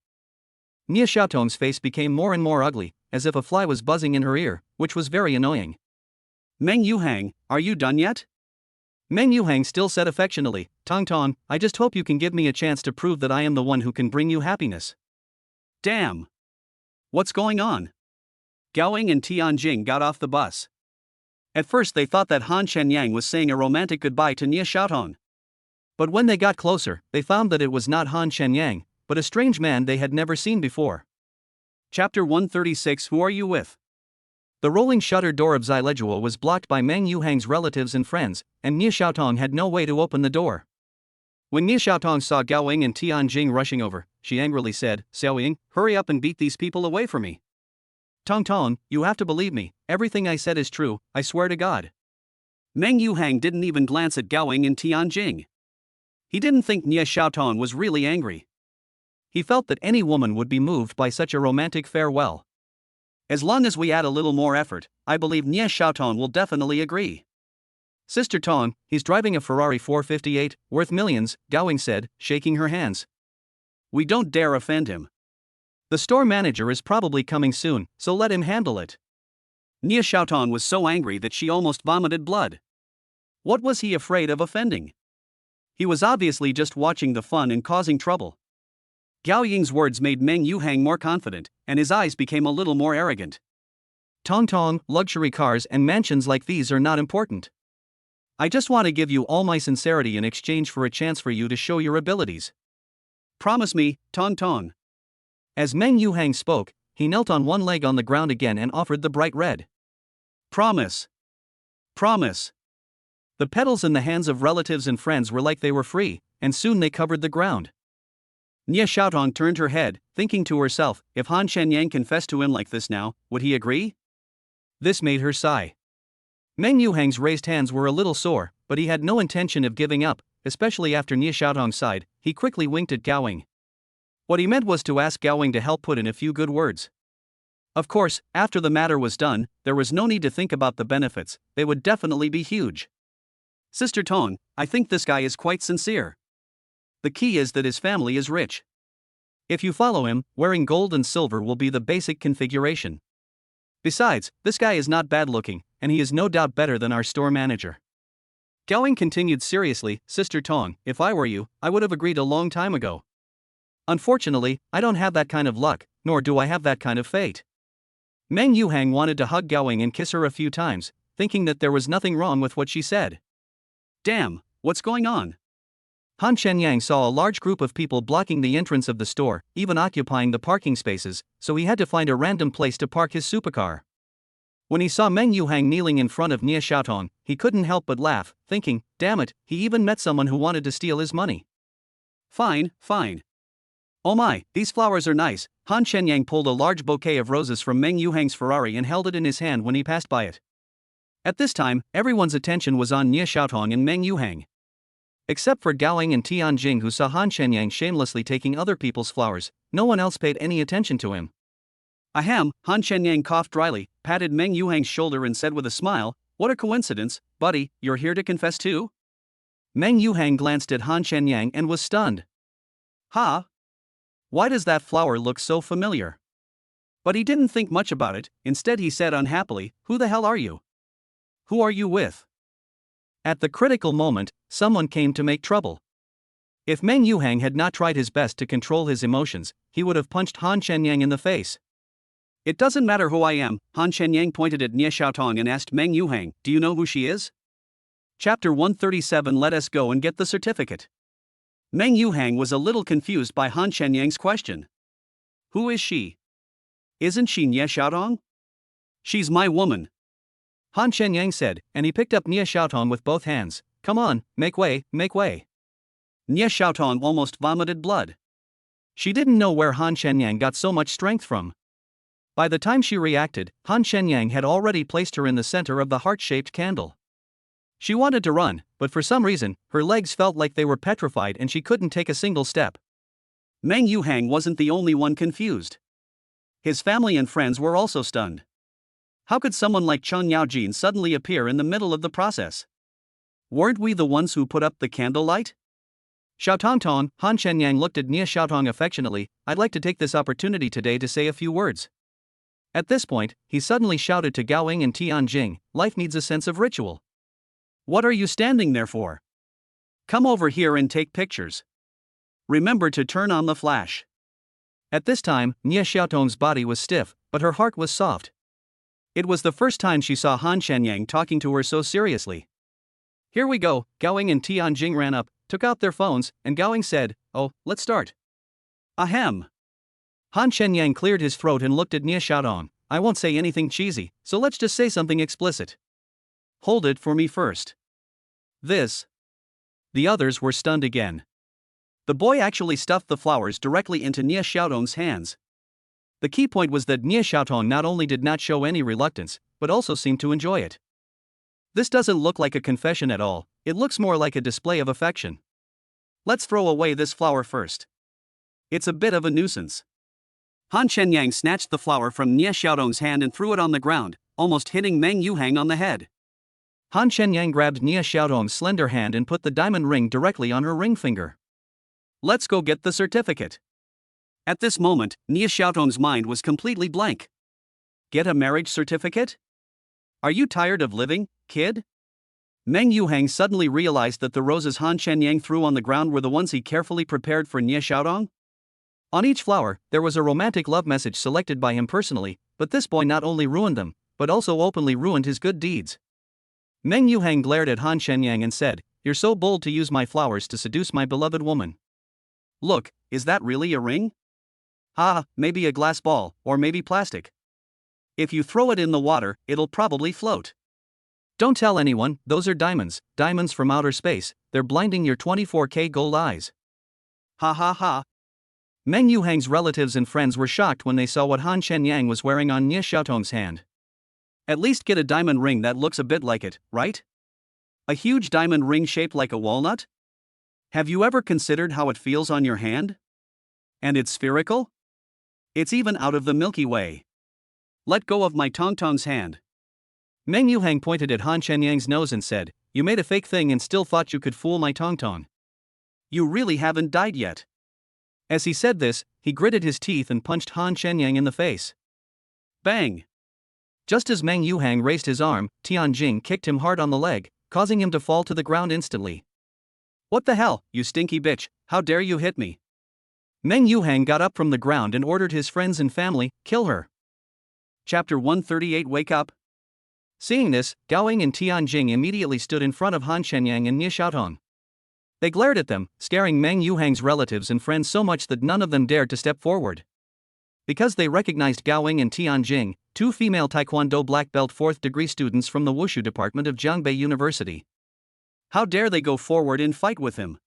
Nia Xiaotong's face became more and more ugly, as if a fly was buzzing in her ear, which was very annoying. Meng Yuhang, are you done yet? Meng Yuhang still said affectionately, Tong Tong, I just hope you can give me a chance to prove that I am the one who can bring you happiness. Damn. What's going on? Gaoying and Tianjing got off the bus. At first they thought that Han Shenyang was saying a romantic goodbye to Nia Xiaotong. But when they got closer, they found that it was not Han Shenyang, but a strange man they had never seen before. Chapter 136. Who are you with? The rolling shutter door of Zailejuo was blocked by Meng Yuhang's relatives and friends, and Nia Xiaotong had no way to open the door. When Nia Xiaotong saw Gaoying and Tianjing rushing over, she angrily said, Xiaoying, hurry up and beat these people away from me. Tong Tong, you have to believe me, everything I said is true, I swear to God. Meng Yuhang didn't even glance at Gaoying and Tianjing. He didn't think Nia Xiaotong was really angry. He felt that any woman would be moved by such a romantic farewell. As long as we add a little more effort, I believe Nia Xiaotong will definitely agree. Sister Tong, he's driving a Ferrari 458, worth millions, Gaoying said, shaking her hands. We don't dare offend him. The store manager is probably coming soon, so let him handle it. Nia Xiaotong was so angry that she almost vomited blood. What was he afraid of offending? He was obviously just watching the fun and causing trouble. Gao Ying's words made Meng Yuhang more confident, and his eyes became a little more arrogant. Tong Tong, luxury cars and mansions like these are not important. I just want to give you all my sincerity in exchange for a chance for you to show your abilities. Promise me, Tong Tong. As Meng Yuhang spoke, he knelt on one leg on the ground again and offered the bright red. Promise. Promise. The petals in the hands of relatives and friends were like they were free, and soon they covered the ground. Nia Xiaotong turned her head, thinking to herself, if Han Shenyang confessed to him like this now, would he agree? This made her sigh. Meng Yuhang's raised hands were a little sore, but he had no intention of giving up, especially after Nia Xiaotong sighed. He quickly winked at Gaoying. What he meant was to ask Gaoying to help put in a few good words. Of course, after the matter was done, there was no need to think about the benefits, they would definitely be huge. Sister Tong, I think this guy is quite sincere. The key is that his family is rich. If you follow him, wearing gold and silver will be the basic configuration. Besides, this guy is not bad looking, and he is no doubt better than our store manager. Gaoying continued seriously, Sister Tong, if I were you, I would have agreed a long time ago. Unfortunately, I don't have that kind of luck, nor do I have that kind of fate. Meng Yuhang wanted to hug Gaoying and kiss her a few times, thinking that there was nothing wrong with what she said. Damn, what's going on? Han Shenyang saw a large group of people blocking the entrance of the store, even occupying the parking spaces, so he had to find a random place to park his supercar. When he saw Meng Yuhang kneeling in front of Nia Xiaotong, he couldn't help but laugh, thinking, damn it, he even met someone who wanted to steal his money. Fine, fine. Oh my, these flowers are nice. Han Shenyang pulled a large bouquet of roses from Meng Yuhang's Ferrari and held it in his hand when he passed by it. At this time, everyone's attention was on Nia Xiaotong and Meng Yuhang. Except for Gaoying and Tianjing, who saw Han Shenyang shamelessly taking other people's flowers, no one else paid any attention to him. Ahem, Han Shenyang coughed dryly, patted Meng Yuhang's shoulder and said with a smile, what a coincidence, buddy, you're here to confess too? Meng Yuhang glanced at Han Shenyang and was stunned. Ha! Why does that flower look so familiar? But he didn't think much about it, instead he said unhappily, who the hell are you? Who are you with? At the critical moment, someone came to make trouble. If Meng Yuhang had not tried his best to control his emotions, he would have punched Han Shenyang in the face. It doesn't matter who I am, Han Shenyang pointed at Nia Xiaotong and asked Meng Yuhang, do you know who she is? Chapter 137. Let us go and get the certificate. Meng Yuhang was a little confused by Han Shenyang's question. Who is she? Isn't she Nie Xiaotong? She's my woman, Han Shenyang said, and he picked up Nie Xiaotong with both hands. Come on, make way, make way. Nie Xiaotong almost vomited blood. She didn't know where Han Shenyang got so much strength from. By the time she reacted, Han Shenyang had already placed her in the center of the heart-shaped candle. She wanted to run, but for some reason, her legs felt like they were petrified and she couldn't take a single step. Meng Yuhang wasn't the only one confused. His family and friends were also stunned. How could someone like Chen Yaojin suddenly appear in the middle of the process? Weren't we the ones who put up the candlelight? Xiaotong, Han Shenyang looked at Nie Xiaotong affectionately. I'd like to take this opportunity today to say a few words. At this point, he suddenly shouted to Gao Ying and Tianjing, life needs a sense of ritual. What are you standing there for? Come over here and take pictures. Remember to turn on the flash. At this time, Nie Xiaotong's body was stiff, but her heart was soft. It was the first time she saw Han Shenyang talking to her so seriously. Here we go. Gao Ying and Tianjing ran up, took out their phones, and Gao Ying said, "Oh, let's start." Ahem. Han Shenyang cleared his throat and looked at Nie Xiaotong. I won't say anything cheesy, so let's just say something explicit. Hold it for me first. This. The others were stunned again. The boy actually stuffed the flowers directly into Nie Xiaotong's hands. The key point was that Nie Xiaotong not only did not show any reluctance, but also seemed to enjoy it. This doesn't look like a confession at all, it looks more like a display of affection. Let's throw away this flower first. It's a bit of a nuisance. Han Shenyang snatched the flower from Nie Xiaotong's hand and threw it on the ground, almost hitting Meng Yuhang on the head. Han Shenyang grabbed Nie Xiaotong's slender hand and put the diamond ring directly on her ring finger. Let's go get the certificate. At this moment, Nie Xiaotong's mind was completely blank. Get a marriage certificate? Are you tired of living, kid? Meng Yuhang suddenly realized that the roses Han Shenyang threw on the ground were the ones he carefully prepared for Nie Xiaotong. On each flower, there was a romantic love message selected by him personally, but this boy not only ruined them, but also openly ruined his good deeds. Meng Yuhang glared at Han Shenyang and said, "You're so bold to use my flowers to seduce my beloved woman." Look, is that really a ring? Maybe a glass ball, or maybe plastic. If you throw it in the water, it'll probably float. Don't tell anyone, those are diamonds, diamonds from outer space, they're blinding your 24K gold eyes. Ha ha ha. Meng Yuhang's relatives and friends were shocked when they saw what Han Shenyang was wearing on Nie Xiaotong's hand. At least get a diamond ring that looks a bit like it, right? A huge diamond ring shaped like a walnut? Have you ever considered how it feels on your hand? And it's spherical? It's even out of the Milky Way. Let go of my Tongtong's hand. Meng Yuhang pointed at Han Shenyang's nose and said, "You made a fake thing and still thought you could fool my Tongtong. You really haven't died yet." As he said this, he gritted his teeth and punched Han Shenyang in the face. Bang! Just as Meng Yuhang raised his arm, Tianjing kicked him hard on the leg, causing him to fall to the ground instantly. What the hell, you stinky bitch, how dare you hit me? Meng Yuhang got up from the ground and ordered his friends and family, kill her. Chapter 138 Wake Up. Seeing this, Gao Ying and Tianjing immediately stood in front of Han Shenyang and Nie Xiaotong. They glared at them, scaring Meng Yuhang's relatives and friends so much that none of them dared to step forward. Because they recognized Gao Ying and Tianjing, two female Taekwondo black belt 4th degree students from the Wushu department of Jiangbei University. How dare they go forward and fight with him?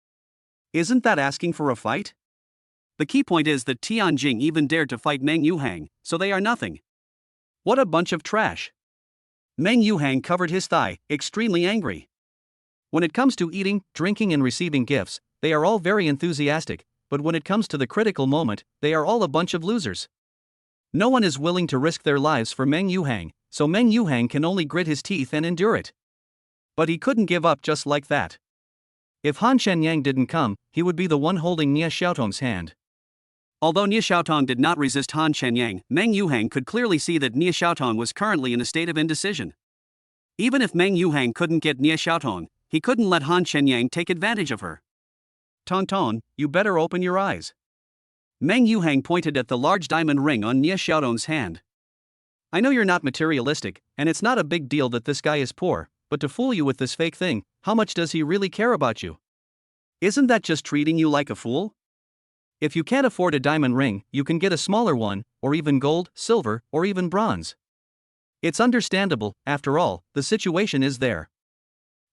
Isn't that asking for a fight? The key point is that Tianjing even dared to fight Meng Yuhang, so they are nothing. What a bunch of trash. Meng Yuhang covered his thigh, extremely angry. When it comes to eating, drinking and receiving gifts, they are all very enthusiastic, but when it comes to the critical moment, they are all a bunch of losers. No one is willing to risk their lives for Meng Yuhang, so Meng Yuhang can only grit his teeth and endure it. But he couldn't give up just like that. If Han Shenyang didn't come, he would be the one holding Nie Xiaotong's hand. Although Nie Xiaotong did not resist Han Shenyang, Meng Yuhang could clearly see that Nie Xiaotong was currently in a state of indecision. Even if Meng Yuhang couldn't get Nie Xiaotong, he couldn't let Han Shenyang take advantage of her. Tongtong, you better open your eyes. Meng Yuhang pointed at the large diamond ring on Nie Xiaotong's hand. I know you're not materialistic, and it's not a big deal that this guy is poor, but to fool you with this fake thing, how much does he really care about you? Isn't that just treating you like a fool? If you can't afford a diamond ring, you can get a smaller one, or even gold, silver, or even bronze. It's understandable, after all, the situation is there.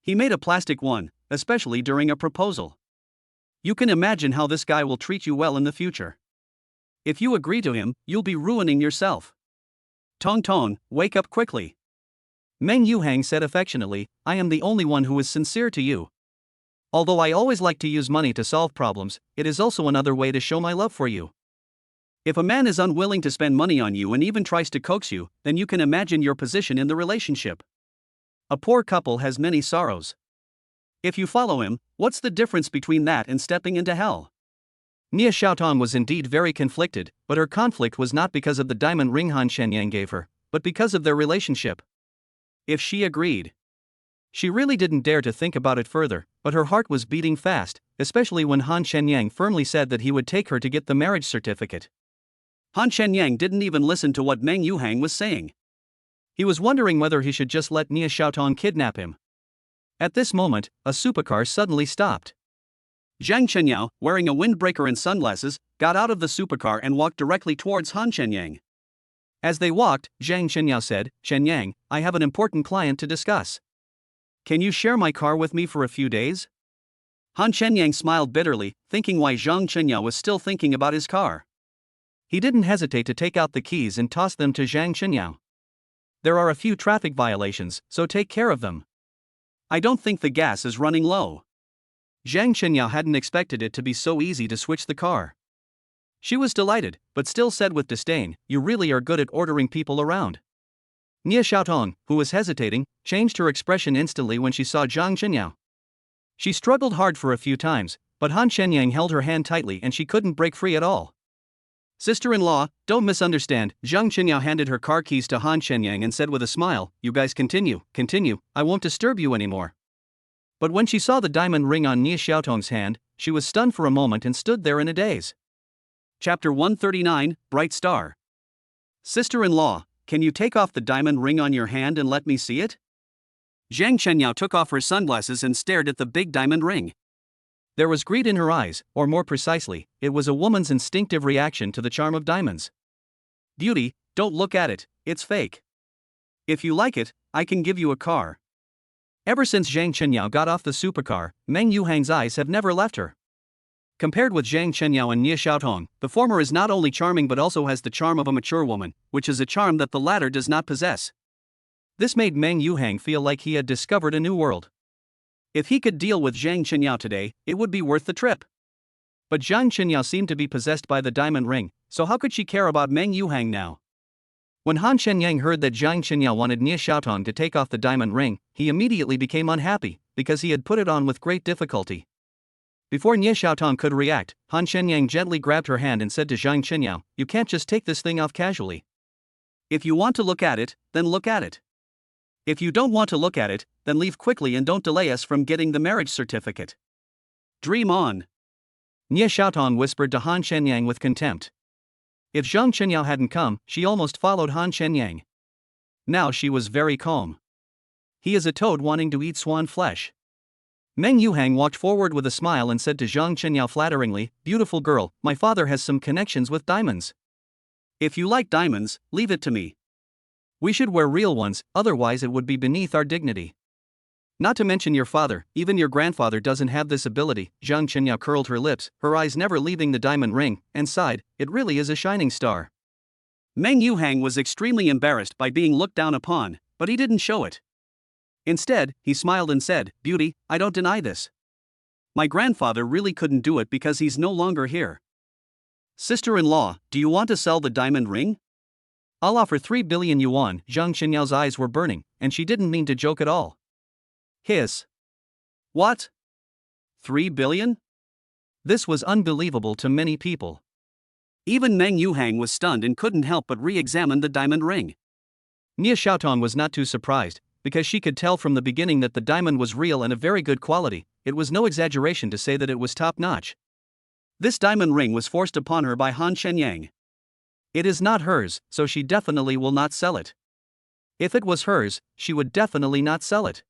He made a plastic one, especially during a proposal. You can imagine how this guy will treat you well in the future. If you agree to him, you'll be ruining yourself. Tong Tong, wake up quickly. Meng Yuhang said affectionately, I am the only one who is sincere to you. Although I always like to use money to solve problems, it is also another way to show my love for you. If a man is unwilling to spend money on you and even tries to coax you, then you can imagine your position in the relationship. A poor couple has many sorrows. If you follow him, what's the difference between that and stepping into hell? Nia Xiaotong was indeed very conflicted, but her conflict was not because of the diamond ring Han Shenyang gave her, but because of their relationship. If she agreed. She really didn't dare to think about it further, but her heart was beating fast, especially when Han Shenyang firmly said that he would take her to get the marriage certificate. Han Shenyang didn't even listen to what Meng Yuhang was saying. He was wondering whether he should just let Nia Xiaotong kidnap him. At this moment, a supercar suddenly stopped. Zhang Chenyao, wearing a windbreaker and sunglasses, got out of the supercar and walked directly towards Han Shenyang. As they walked, Zhang Chenyao said, Shenyang, I have an important client to discuss. Can you share my car with me for a few days? Han Shenyang smiled bitterly, thinking why Zhang Chenyao was still thinking about his car. He didn't hesitate to take out the keys and toss them to Zhang Chenyao. There are a few traffic violations, so take care of them. I don't think the gas is running low. Zhang Chenyao hadn't expected it to be so easy to switch the car. She was delighted, but still said with disdain, you really are good at ordering people around. Nia Xiaotong, who was hesitating, changed her expression instantly when she saw Zhang Chenyao. She struggled hard for a few times, but Han Shenyang held her hand tightly and she couldn't break free at all. Sister-in-law, don't misunderstand, Zhang Chenyao handed her car keys to Han Shenyang and said with a smile, you guys continue, I won't disturb you anymore. But when she saw the diamond ring on Nia Xiaotong's hand, she was stunned for a moment and stood there in a daze. Chapter 139, Bright Star. Sister-in-law, can you take off the diamond ring on your hand and let me see it? Zhang Chenyao took off her sunglasses and stared at the big diamond ring. There was greed in her eyes, or more precisely, it was a woman's instinctive reaction to the charm of diamonds. Beauty, don't look at it, it's fake. If you like it, I can give you a car. Ever since Zhang Chenyao got off the supercar, Meng Yuhang's eyes have never left her. Compared with Zhang Chenyao and Nia Xiaotong, the former is not only charming but also has the charm of a mature woman, which is a charm that the latter does not possess. This made Meng Yuhang feel like he had discovered a new world. If he could deal with Zhang Chenyao today, it would be worth the trip. But Zhang Chenyao seemed to be possessed by the diamond ring, so how could she care about Meng Yuhang now? When Han Shenyang heard that Zhang Chenyao wanted Nia Xiaotong to take off the diamond ring, he immediately became unhappy, because he had put it on with great difficulty. Before Nia Xiaotong could react, Han Shenyang gently grabbed her hand and said to Zhang Chenyao, you can't just take this thing off casually. If you want to look at it, then look at it. If you don't want to look at it, then leave quickly and don't delay us from getting the marriage certificate. Dream on. Nia Xiaotong whispered to Han Shenyang with contempt. If Zhang Chenyao hadn't come, she almost followed Han Shenyang. Now she was very calm. He is a toad wanting to eat swan flesh. Meng Yuhang walked forward with a smile and said to Zhang Chenyao flatteringly, beautiful girl, my father has some connections with diamonds. If you like diamonds, leave it to me. We should wear real ones, otherwise it would be beneath our dignity. Not to mention your father, even your grandfather doesn't have this ability. Zhang Chenyao curled her lips, her eyes never leaving the diamond ring, and sighed, it really is a shining star. Meng Yuhang was extremely embarrassed by being looked down upon, but he didn't show it. Instead, he smiled and said, beauty, I don't deny this. My grandfather really couldn't do it because he's no longer here. Sister-in-law, do you want to sell the diamond ring? I'll offer 3 billion yuan. Zhang Chenyao's eyes were burning, and she didn't mean to joke at all. Hiss. What? 3 billion? This was unbelievable to many people. Even Meng Yuhang was stunned and couldn't help but re-examine the diamond ring. Nia Xiaotong was not too surprised, because she could tell from the beginning that the diamond was real and of very good quality. It was no exaggeration to say that it was top-notch. This diamond ring was forced upon her by Han Shenyang. It is not hers, so she definitely will not sell it. If it was hers, she would definitely not sell it.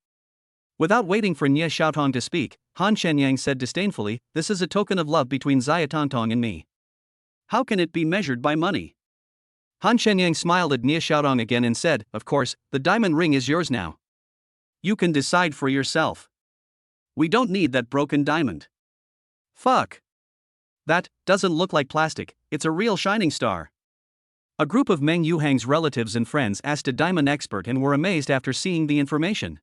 Without waiting for Nia Xiaotong to speak, Han Shenyang said disdainfully, this is a token of love between Xia Tongtong and me. How can it be measured by money? Han Shenyang smiled at Nie Xiaotong again and said, "Of course, the diamond ring is yours now. You can decide for yourself. We don't need that broken diamond." Fuck. That doesn't look like plastic, it's a real shining star. A group of Meng Yuhang's relatives and friends asked a diamond expert and were amazed after seeing the information.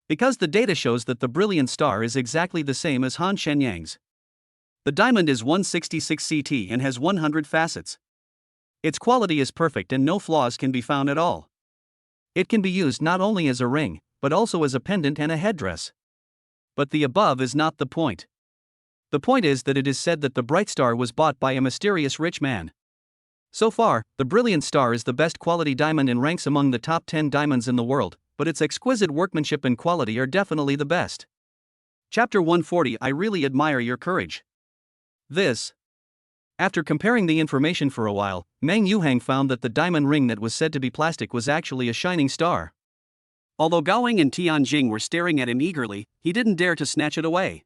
Because the data shows that the brilliant star is exactly the same as Han Shenyang's. The diamond is 166 CT and has 100 facets. Its quality is perfect and no flaws can be found at all. It can be used not only as a ring, but also as a pendant and a headdress. But the above is not the point. The point is that it is said that the bright star was bought by a mysterious rich man. So far, the brilliant star is the best quality diamond and ranks among the top 10 diamonds in the world, but its exquisite workmanship and quality are definitely the best. Chapter 140. I really admire your courage. This. After comparing the information for a while, Meng Yuhang found that the diamond ring that was said to be plastic was actually a shining star. Although Gaoying and Tianjing were staring at him eagerly, he didn't dare to snatch it away.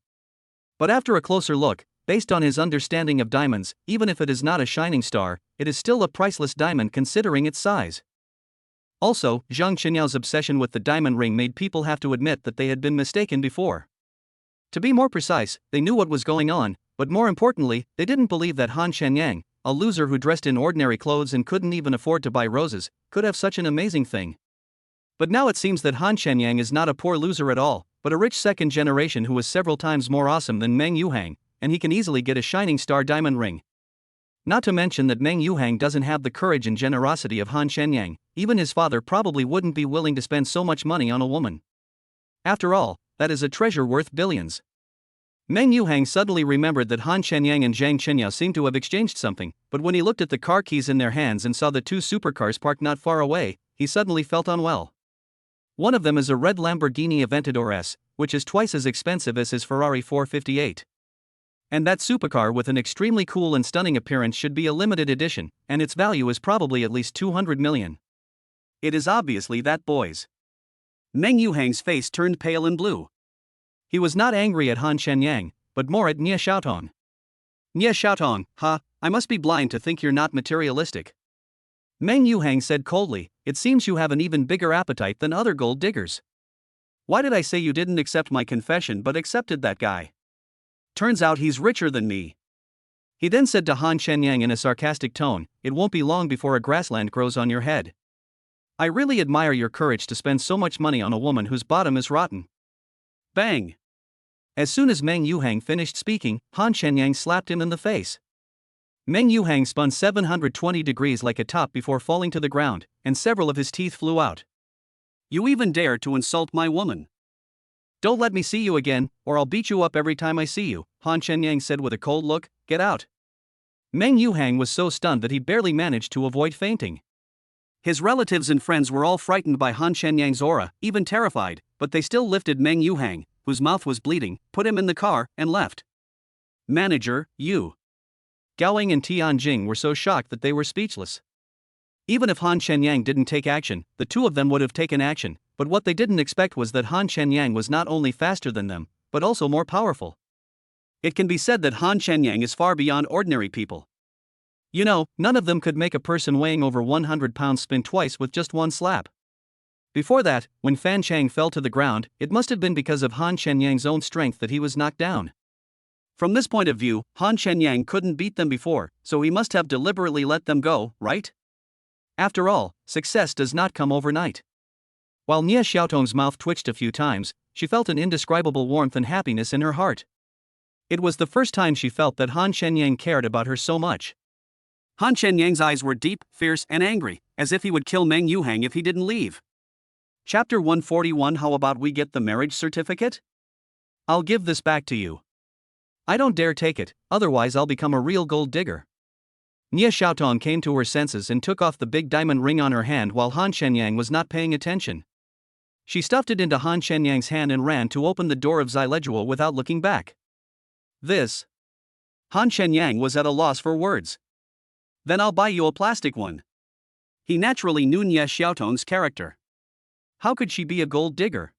But after a closer look, based on his understanding of diamonds, even if it is not a shining star, it is still a priceless diamond considering its size. Also, Zhang Qinyao obsession with the diamond ring made people have to admit that they had been mistaken before. To be more precise, they knew what was going on, but more importantly, they didn't believe that Han Shenyang, a loser who dressed in ordinary clothes and couldn't even afford to buy roses, could have such an amazing thing. But now it seems that Han Shenyang is not a poor loser at all, but a rich second generation who is several times more awesome than Meng Yuhang, and he can easily get a shining star diamond ring. Not to mention that Meng Yuhang doesn't have the courage and generosity of Han Shenyang, even his father probably wouldn't be willing to spend so much money on a woman. After all, that is a treasure worth billions. Meng Yuhang suddenly remembered that Han Shenyang and Zhang Qinyao seemed to have exchanged something, but when he looked at the car keys in their hands and saw the two supercars parked not far away, he suddenly felt unwell. One of them is a red Lamborghini Aventador S, which is twice as expensive as his Ferrari 458. And that supercar with an extremely cool and stunning appearance should be a limited edition, and its value is probably at least 200 million. It is obviously that boy's. Meng Yuhang's face turned pale and blue. He was not angry at Han Shenyang, but more at Nie Xiaotong. Nie Xiaotong, I must be blind to think you're not materialistic. Meng Yuhang said coldly, it seems you have an even bigger appetite than other gold diggers. Why did I say you didn't accept my confession but accepted that guy? Turns out he's richer than me. He then said to Han Shenyang in a sarcastic tone, it won't be long before a grassland grows on your head. I really admire your courage to spend so much money on a woman whose bottom is rotten. Bang! As soon as Meng Yuhang finished speaking, Han Shenyang slapped him in the face. Meng Yuhang spun 720 degrees like a top before falling to the ground, and several of his teeth flew out. You even dare to insult my woman. Don't let me see you again, or I'll beat you up every time I see you, Han Shenyang said with a cold look, get out. Meng Yuhang was so stunned that he barely managed to avoid fainting. His relatives and friends were all frightened by Han Shenyang's aura, even terrified, but they still lifted Meng Yuhang, whose mouth was bleeding, put him in the car, and left. Manager, you. Gaoying and Tianjing were so shocked that they were speechless. Even if Han Shenyang didn't take action, the two of them would have taken action, but what they didn't expect was that Han Shenyang was not only faster than them, but also more powerful. It can be said that Han Shenyang is far beyond ordinary people. You know, none of them could make a person weighing over 100 pounds spin twice with just one slap. Before that, when Fan Chang fell to the ground, it must have been because of Han Shenyang's own strength that he was knocked down. From this point of view, Han Shenyang couldn't beat them before, so he must have deliberately let them go, right? After all, success does not come overnight. While Nie Xiaotong's mouth twitched a few times, she felt an indescribable warmth and happiness in her heart. It was the first time she felt that Han Shenyang cared about her so much. Han Shenyang's eyes were deep, fierce, and angry, as if he would kill Meng Yuhang if he didn't leave. Chapter 141. How about we get the marriage certificate? I'll give this back to you. I don't dare take it, otherwise I'll become a real gold digger. Nie Xiaotong came to her senses and took off the big diamond ring on her hand while Han Shenyang was not paying attention. She stuffed it into Han Shenyang's hand and ran to open the door of Zileguo without looking back. This. Han Shenyang was at a loss for words. Then I'll buy you a plastic one. He naturally knew Nie Xiaotong's character. How could she be a gold digger?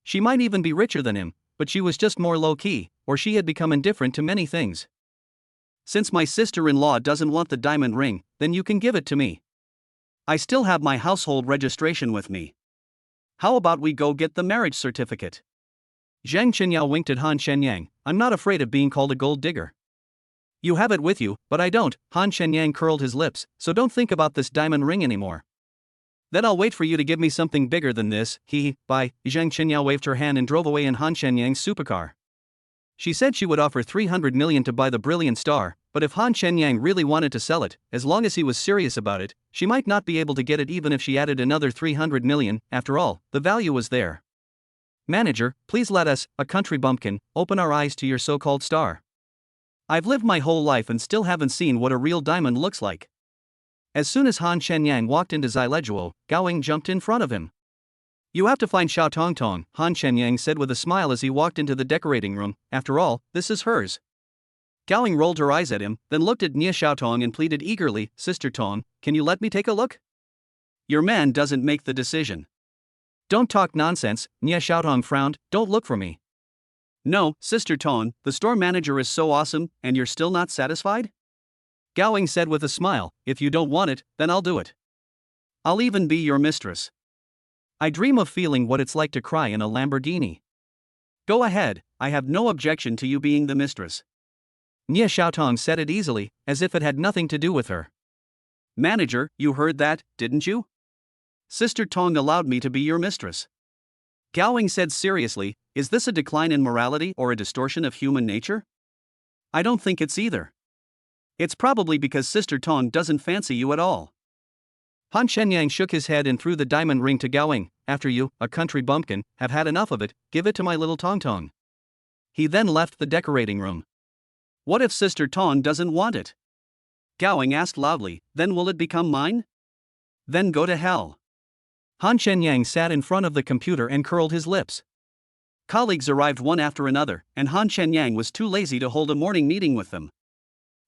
She might even be richer than him, but she was just more low-key, or she had become indifferent to many things. Since my sister-in-law doesn't want the diamond ring, then you can give it to me. I still have my household registration with me. How about we go get the marriage certificate? Zhang Qinyao winked at Han Shenyang. I'm not afraid of being called a gold digger. You have it with you, but I don't. Han Shenyang curled his lips, so don't think about this diamond ring anymore. Then I'll wait for you to give me something bigger than this. Bye. Zhang Qinyao waved her hand and drove away in Han Shenyang's supercar. She said she would offer 300 million to buy the brilliant star, but if Han Shenyang really wanted to sell it, as long as he was serious about it, she might not be able to get it even if she added another 300 million. After all, the value was there. Manager, please let us, a country bumpkin, open our eyes to your so-called star. I've lived my whole life and still haven't seen what a real diamond looks like. As soon as Han Shenyang walked into Zileguo, Gao Ying jumped in front of him. You have to find Xiao Tongtong, Han Shenyang said with a smile as he walked into the decorating room. After all, this is hers. Gao Ying rolled her eyes at him, then looked at Nia Xiaotong and pleaded eagerly, Sister Tong, can you let me take a look? Your man doesn't make the decision. Don't talk nonsense, Nia Xiaotong frowned, don't look for me. No, Sister Tong, the store manager is so awesome, and you're still not satisfied? Gao Ying said with a smile, if you don't want it, then I'll do it. I'll even be your mistress. I dream of feeling what it's like to cry in a Lamborghini. Go ahead, I have no objection to you being the mistress. Nia Xiaotong said it easily, as if it had nothing to do with her. Manager, you heard that, didn't you? Sister Tong allowed me to be your mistress. Gao Ying said seriously, is this a decline in morality or a distortion of human nature? I don't think it's either. It's probably because Sister Tong doesn't fancy you at all. Han Shenyang shook his head and threw the diamond ring to Gao Ying. After you, a country bumpkin, have had enough of it, give it to my little Tong Tong. He then left the decorating room. What if Sister Tong doesn't want it? Gao Ying asked loudly, then will it become mine? Then go to hell. Han Shenyang sat in front of the computer and curled his lips. Colleagues arrived one after another, and Han Shenyang was too lazy to hold a morning meeting with them.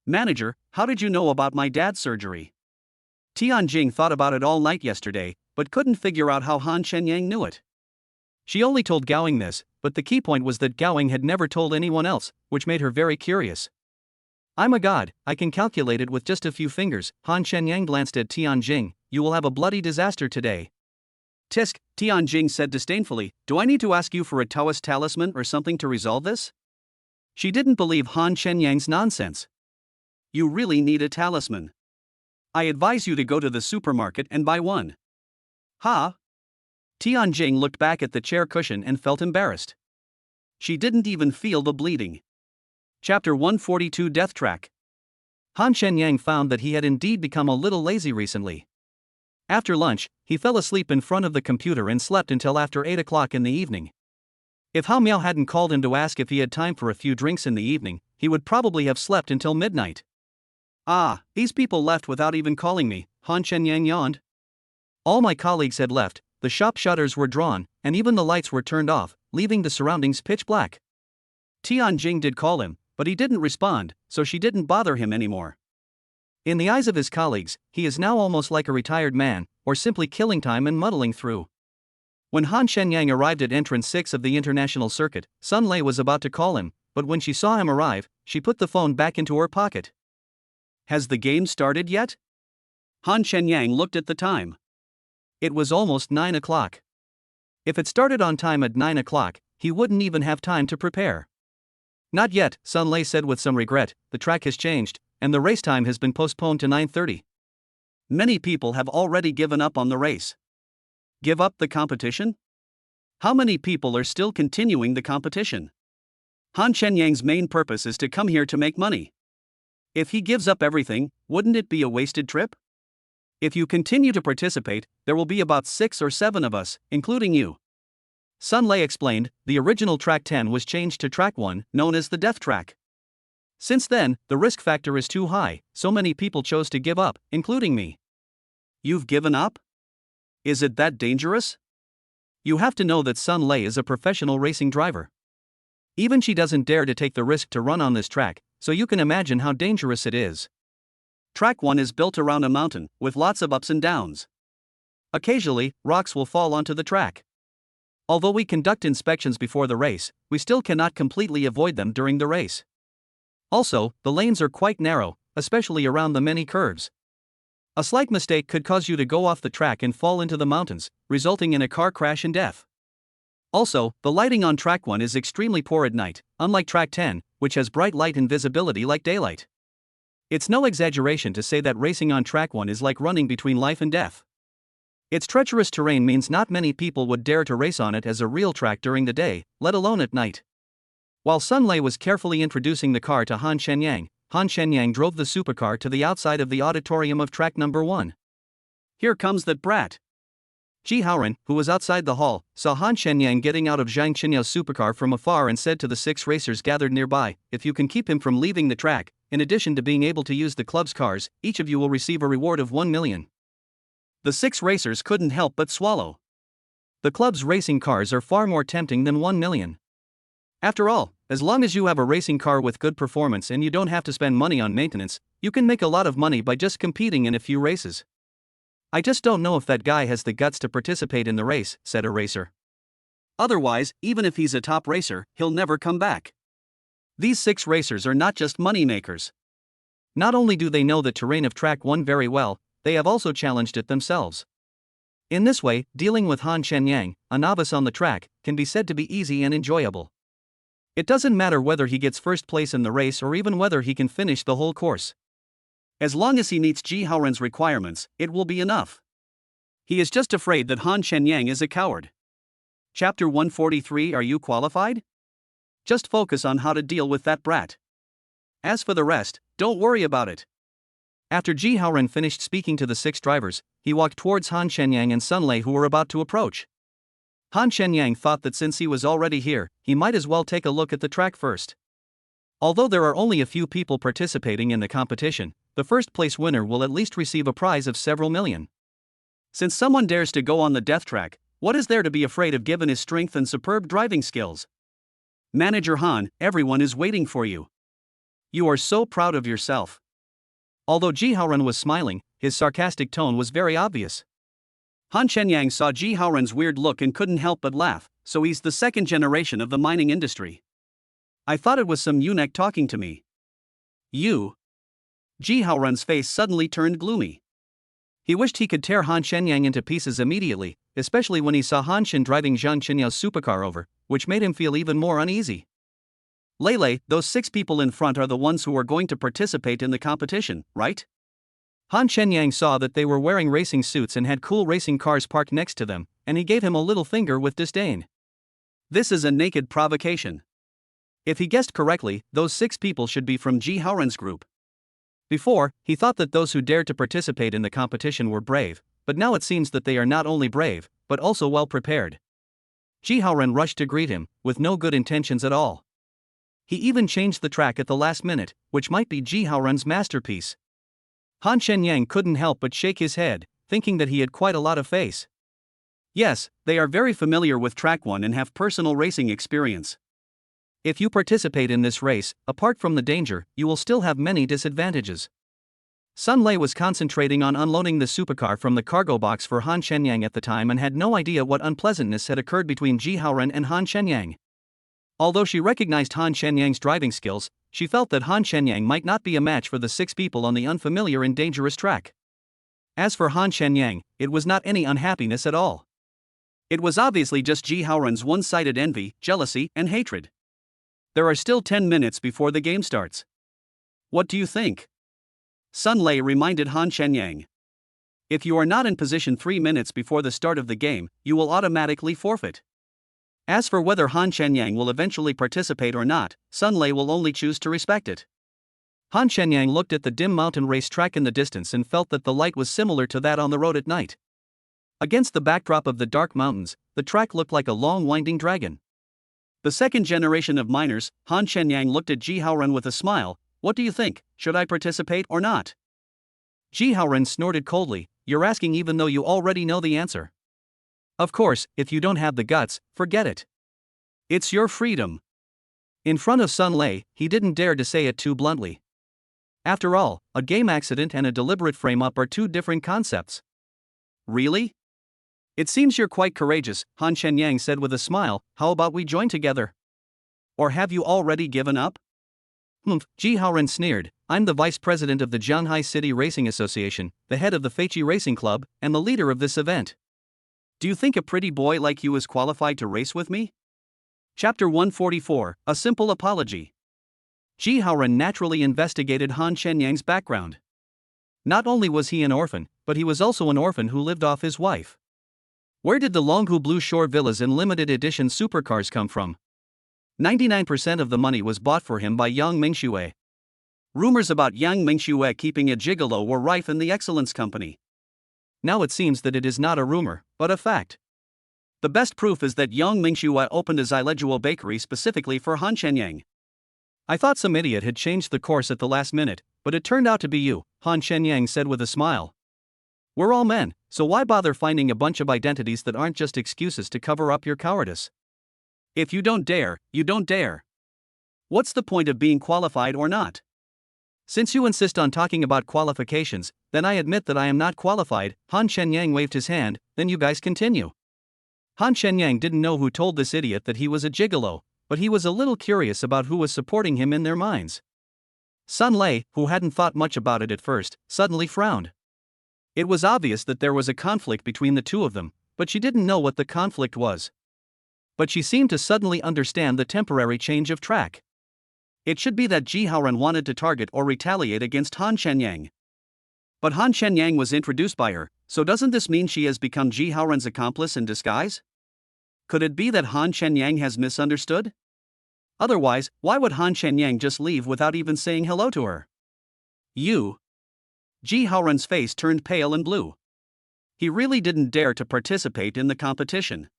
Manager, how did you know about my dad's surgery? Tianjing thought about it all night yesterday, but couldn't figure out how Han Shenyang knew it. She only told Gao Ying this, but the key point was that Gao Ying had never told anyone else, which made her very curious. I'm a god, I can calculate it with just a few fingers. Han Shenyang glanced at Tianjing, you will have a bloody disaster today. Tisk, Tianjing said disdainfully, do I need to ask you for a Taoist talisman or something to resolve this? She didn't believe Han Shenyang's nonsense. You really need a talisman. I advise you to go to the supermarket and buy one. Ha? Tianjing looked back at the chair cushion and felt embarrassed. She didn't even feel the bleeding. Chapter 142 Death Track. Han Shenyang found that he had indeed become a little lazy recently. After lunch, he fell asleep in front of the computer and slept until after 8 o'clock in the evening. If Hao Miao hadn't called him to ask if he had time for a few drinks in the evening, he would probably have slept until midnight. Ah, these people left without even calling me, Han Shenyang yawned. All my colleagues had left, the shop shutters were drawn, and even the lights were turned off, leaving the surroundings pitch black. Tianjing did call him, but he didn't respond, so she didn't bother him anymore. In the eyes of his colleagues, he is now almost like a retired man, or simply killing time and muddling through. When Han Shenyang arrived at entrance 6 of the international circuit, Sun Lei was about to call him, but when she saw him arrive, she put the phone back into her pocket. Has the game started yet? Han Shenyang looked at the time. It was almost 9 o'clock. If it started on time at 9 o'clock, he wouldn't even have time to prepare. Not yet, Sun Lei said with some regret, the track has changed, and the race time has been postponed to 9:30. Many people have already given up on the race. Give up the competition? How many people are still continuing the competition? Han Shenyang's main purpose is to come here to make money. If he gives up everything, wouldn't it be a wasted trip? If you continue to participate, there will be about 6 or 7 of us, including you. Sun Lei explained, the original track 10 was changed to track 1, known as the death track. Since then, the risk factor is too high, so many people chose to give up, including me. You've given up? Is it that dangerous? You have to know that Sun Lei is a professional racing driver. Even she doesn't dare to take the risk to run on this track, so you can imagine how dangerous it is. Track 1 is built around a mountain, with lots of ups and downs. Occasionally, rocks will fall onto the track. Although we conduct inspections before the race, we still cannot completely avoid them during the race. Also, the lanes are quite narrow, especially around the many curves. A slight mistake could cause you to go off the track and fall into the mountains, resulting in a car crash and death. Also, the lighting on track 1 is extremely poor at night, unlike track 10, which has bright light and visibility like daylight. It's no exaggeration to say that racing on track 1 is like running between life and death. Its treacherous terrain means not many people would dare to race on it as a real track during the day, let alone at night. While Sun Lei was carefully introducing the car to Han Shenyang drove the supercar to the outside of the auditorium of track number 1. Here comes that brat. Ji Haoran, who was outside the hall, saw Han Shenyang getting out of Zhang Qinyu's supercar from afar and said to the 6 racers gathered nearby, "If you can keep him from leaving the track, in addition to being able to use the club's cars, each of you will receive a reward of 1 million. The 6 racers couldn't help but swallow. The club's racing cars are far more tempting than 1 million. After all, as long as you have a racing car with good performance and you don't have to spend money on maintenance, you can make a lot of money by just competing in a few races. I just don't know if that guy has the guts to participate in the race," said a racer. Otherwise, even if he's a top racer, he'll never come back. These 6 racers are not just money makers. Not only do they know the terrain of track 1 very well, they have also challenged it themselves. In this way, dealing with Han Shenyang, a novice on the track, can be said to be easy and enjoyable. It doesn't matter whether he gets first place in the race or even whether he can finish the whole course. As long as he meets Ji Haoran's requirements, it will be enough. He is just afraid that Han Shenyang is a coward. Chapter 143. Are you qualified? Just focus on how to deal with that brat. As for the rest, don't worry about it. After Ji Haoran finished speaking to the 6 drivers, he walked towards Han Shenyang and Sun Lei, who were about to approach. Han Shenyang thought that since he was already here, he might as well take a look at the track first. Although there are only a few people participating in the competition, the first place winner will at least receive a prize of several million. Since someone dares to go on the death track, what is there to be afraid of given his strength and superb driving skills? Manager Han, everyone is waiting for you. You are so proud of yourself. Although Ji Haoran was smiling, his sarcastic tone was very obvious. Han Shenyang saw Ji Haoran's weird look and couldn't help but laugh, so he's the 2nd generation of the mining industry. I thought it was some eunuch talking to me. You? Ji Haoran's face suddenly turned gloomy. He wished he could tear Han Shenyang into pieces immediately, especially when he saw Han Shen driving Zhang Qinyu's supercar over, which made him feel even more uneasy. Lele, those 6 people in front are the ones who are going to participate in the competition, right? Han Shenyang saw that they were wearing racing suits and had cool racing cars parked next to them, and he gave him a little finger with disdain. This is a naked provocation. If he guessed correctly, those 6 people should be from Ji Haoran's group. Before, he thought that those who dared to participate in the competition were brave, but now it seems that they are not only brave, but also well prepared. Ji Haoran rushed to greet him, with no good intentions at all. He even changed the track at the last minute, which might be Ji Haoran's masterpiece. Han Shenyang couldn't help but shake his head, thinking that he had quite a lot of face. Yes, they are very familiar with track 1 and have personal racing experience. If you participate in this race, apart from the danger, you will still have many disadvantages. Sun Lei was concentrating on unloading the supercar from the cargo box for Han Shenyang at the time and had no idea what unpleasantness had occurred between Ji Haoran and Han Shenyang. Although she recognized Han Shenyang's driving skills, she felt that Han Shenyang might not be a match for the 6 people on the unfamiliar and dangerous track. As for Han Shenyang, it was not any unhappiness at all. It was obviously just Ji Haoran's one-sided envy, jealousy, and hatred. There are still 10 minutes before the game starts. What do you think? Sun Lei reminded Han Shenyang. If you are not in position 3 minutes before the start of the game, you will automatically forfeit. As for whether Han Shenyang will eventually participate or not, Sun Lei will only choose to respect it. Han Shenyang looked at the dim mountain race track in the distance and felt that the light was similar to that on the road at night. Against the backdrop of the dark mountains, the track looked like a long winding dragon. The 2nd generation of miners, Han Shenyang looked at Ji Haoran with a smile. What do you think, should I participate or not? Ji Haoran snorted coldly, you're asking even though you already know the answer. Of course, if you don't have the guts, forget it. It's your freedom. In front of Sun Lei, he didn't dare to say it too bluntly. After all, a game accident and a deliberate frame-up are 2 different concepts. Really? It seems you're quite courageous, Han Shenyang said with a smile. How about we join together? Or have you already given up? Ji Haoren sneered, I'm the vice president of the Jianhai City Racing Association, the head of the Feiqi Racing Club, and the leader of this event. Do you think a pretty boy like you is qualified to race with me? Chapter 144, A Simple Apology. Ji Haoren naturally investigated Han Shenyang's background. Not only was he an orphan, but he was also an orphan who lived off his wife. Where did the Longhu Blue Shore villas and limited edition supercars come from? 99% of the money was bought for him by Yang Mingxue. Rumors about Yang Mingxue keeping a gigolo were rife in the Excellence Company. Now it seems that it is not a rumor, but a fact. The best proof is that Yang Mingxue opened a xyleguo bakery specifically for Han Shenyang. I thought some idiot had changed the course at the last minute, but it turned out to be you, Han Shenyang said with a smile. We're all men, so why bother finding a bunch of identities that aren't just excuses to cover up your cowardice? If you don't dare, you don't dare. What's the point of being qualified or not? Since you insist on talking about qualifications, then I admit that I am not qualified. Han Shenyang waved his hand, then you guys continue. Han Shenyang didn't know who told this idiot that he was a gigolo, but he was a little curious about who was supporting him in their minds. Sun Lei, who hadn't thought much about it at first, suddenly frowned. It was obvious that there was a conflict between the two of them, but she didn't know what the conflict was. But she seemed to suddenly understand the temporary change of track. It should be that Ji Haoren wanted to target or retaliate against Han Shenyang. But Han Shenyang was introduced by her, so doesn't this mean she has become Ji Haoren's accomplice in disguise? Could it be that Han Shenyang has misunderstood? Otherwise, why would Han Shenyang just leave without even saying hello to her? You. Ji Haoren's face turned pale and blue. He really didn't dare to participate in the competition.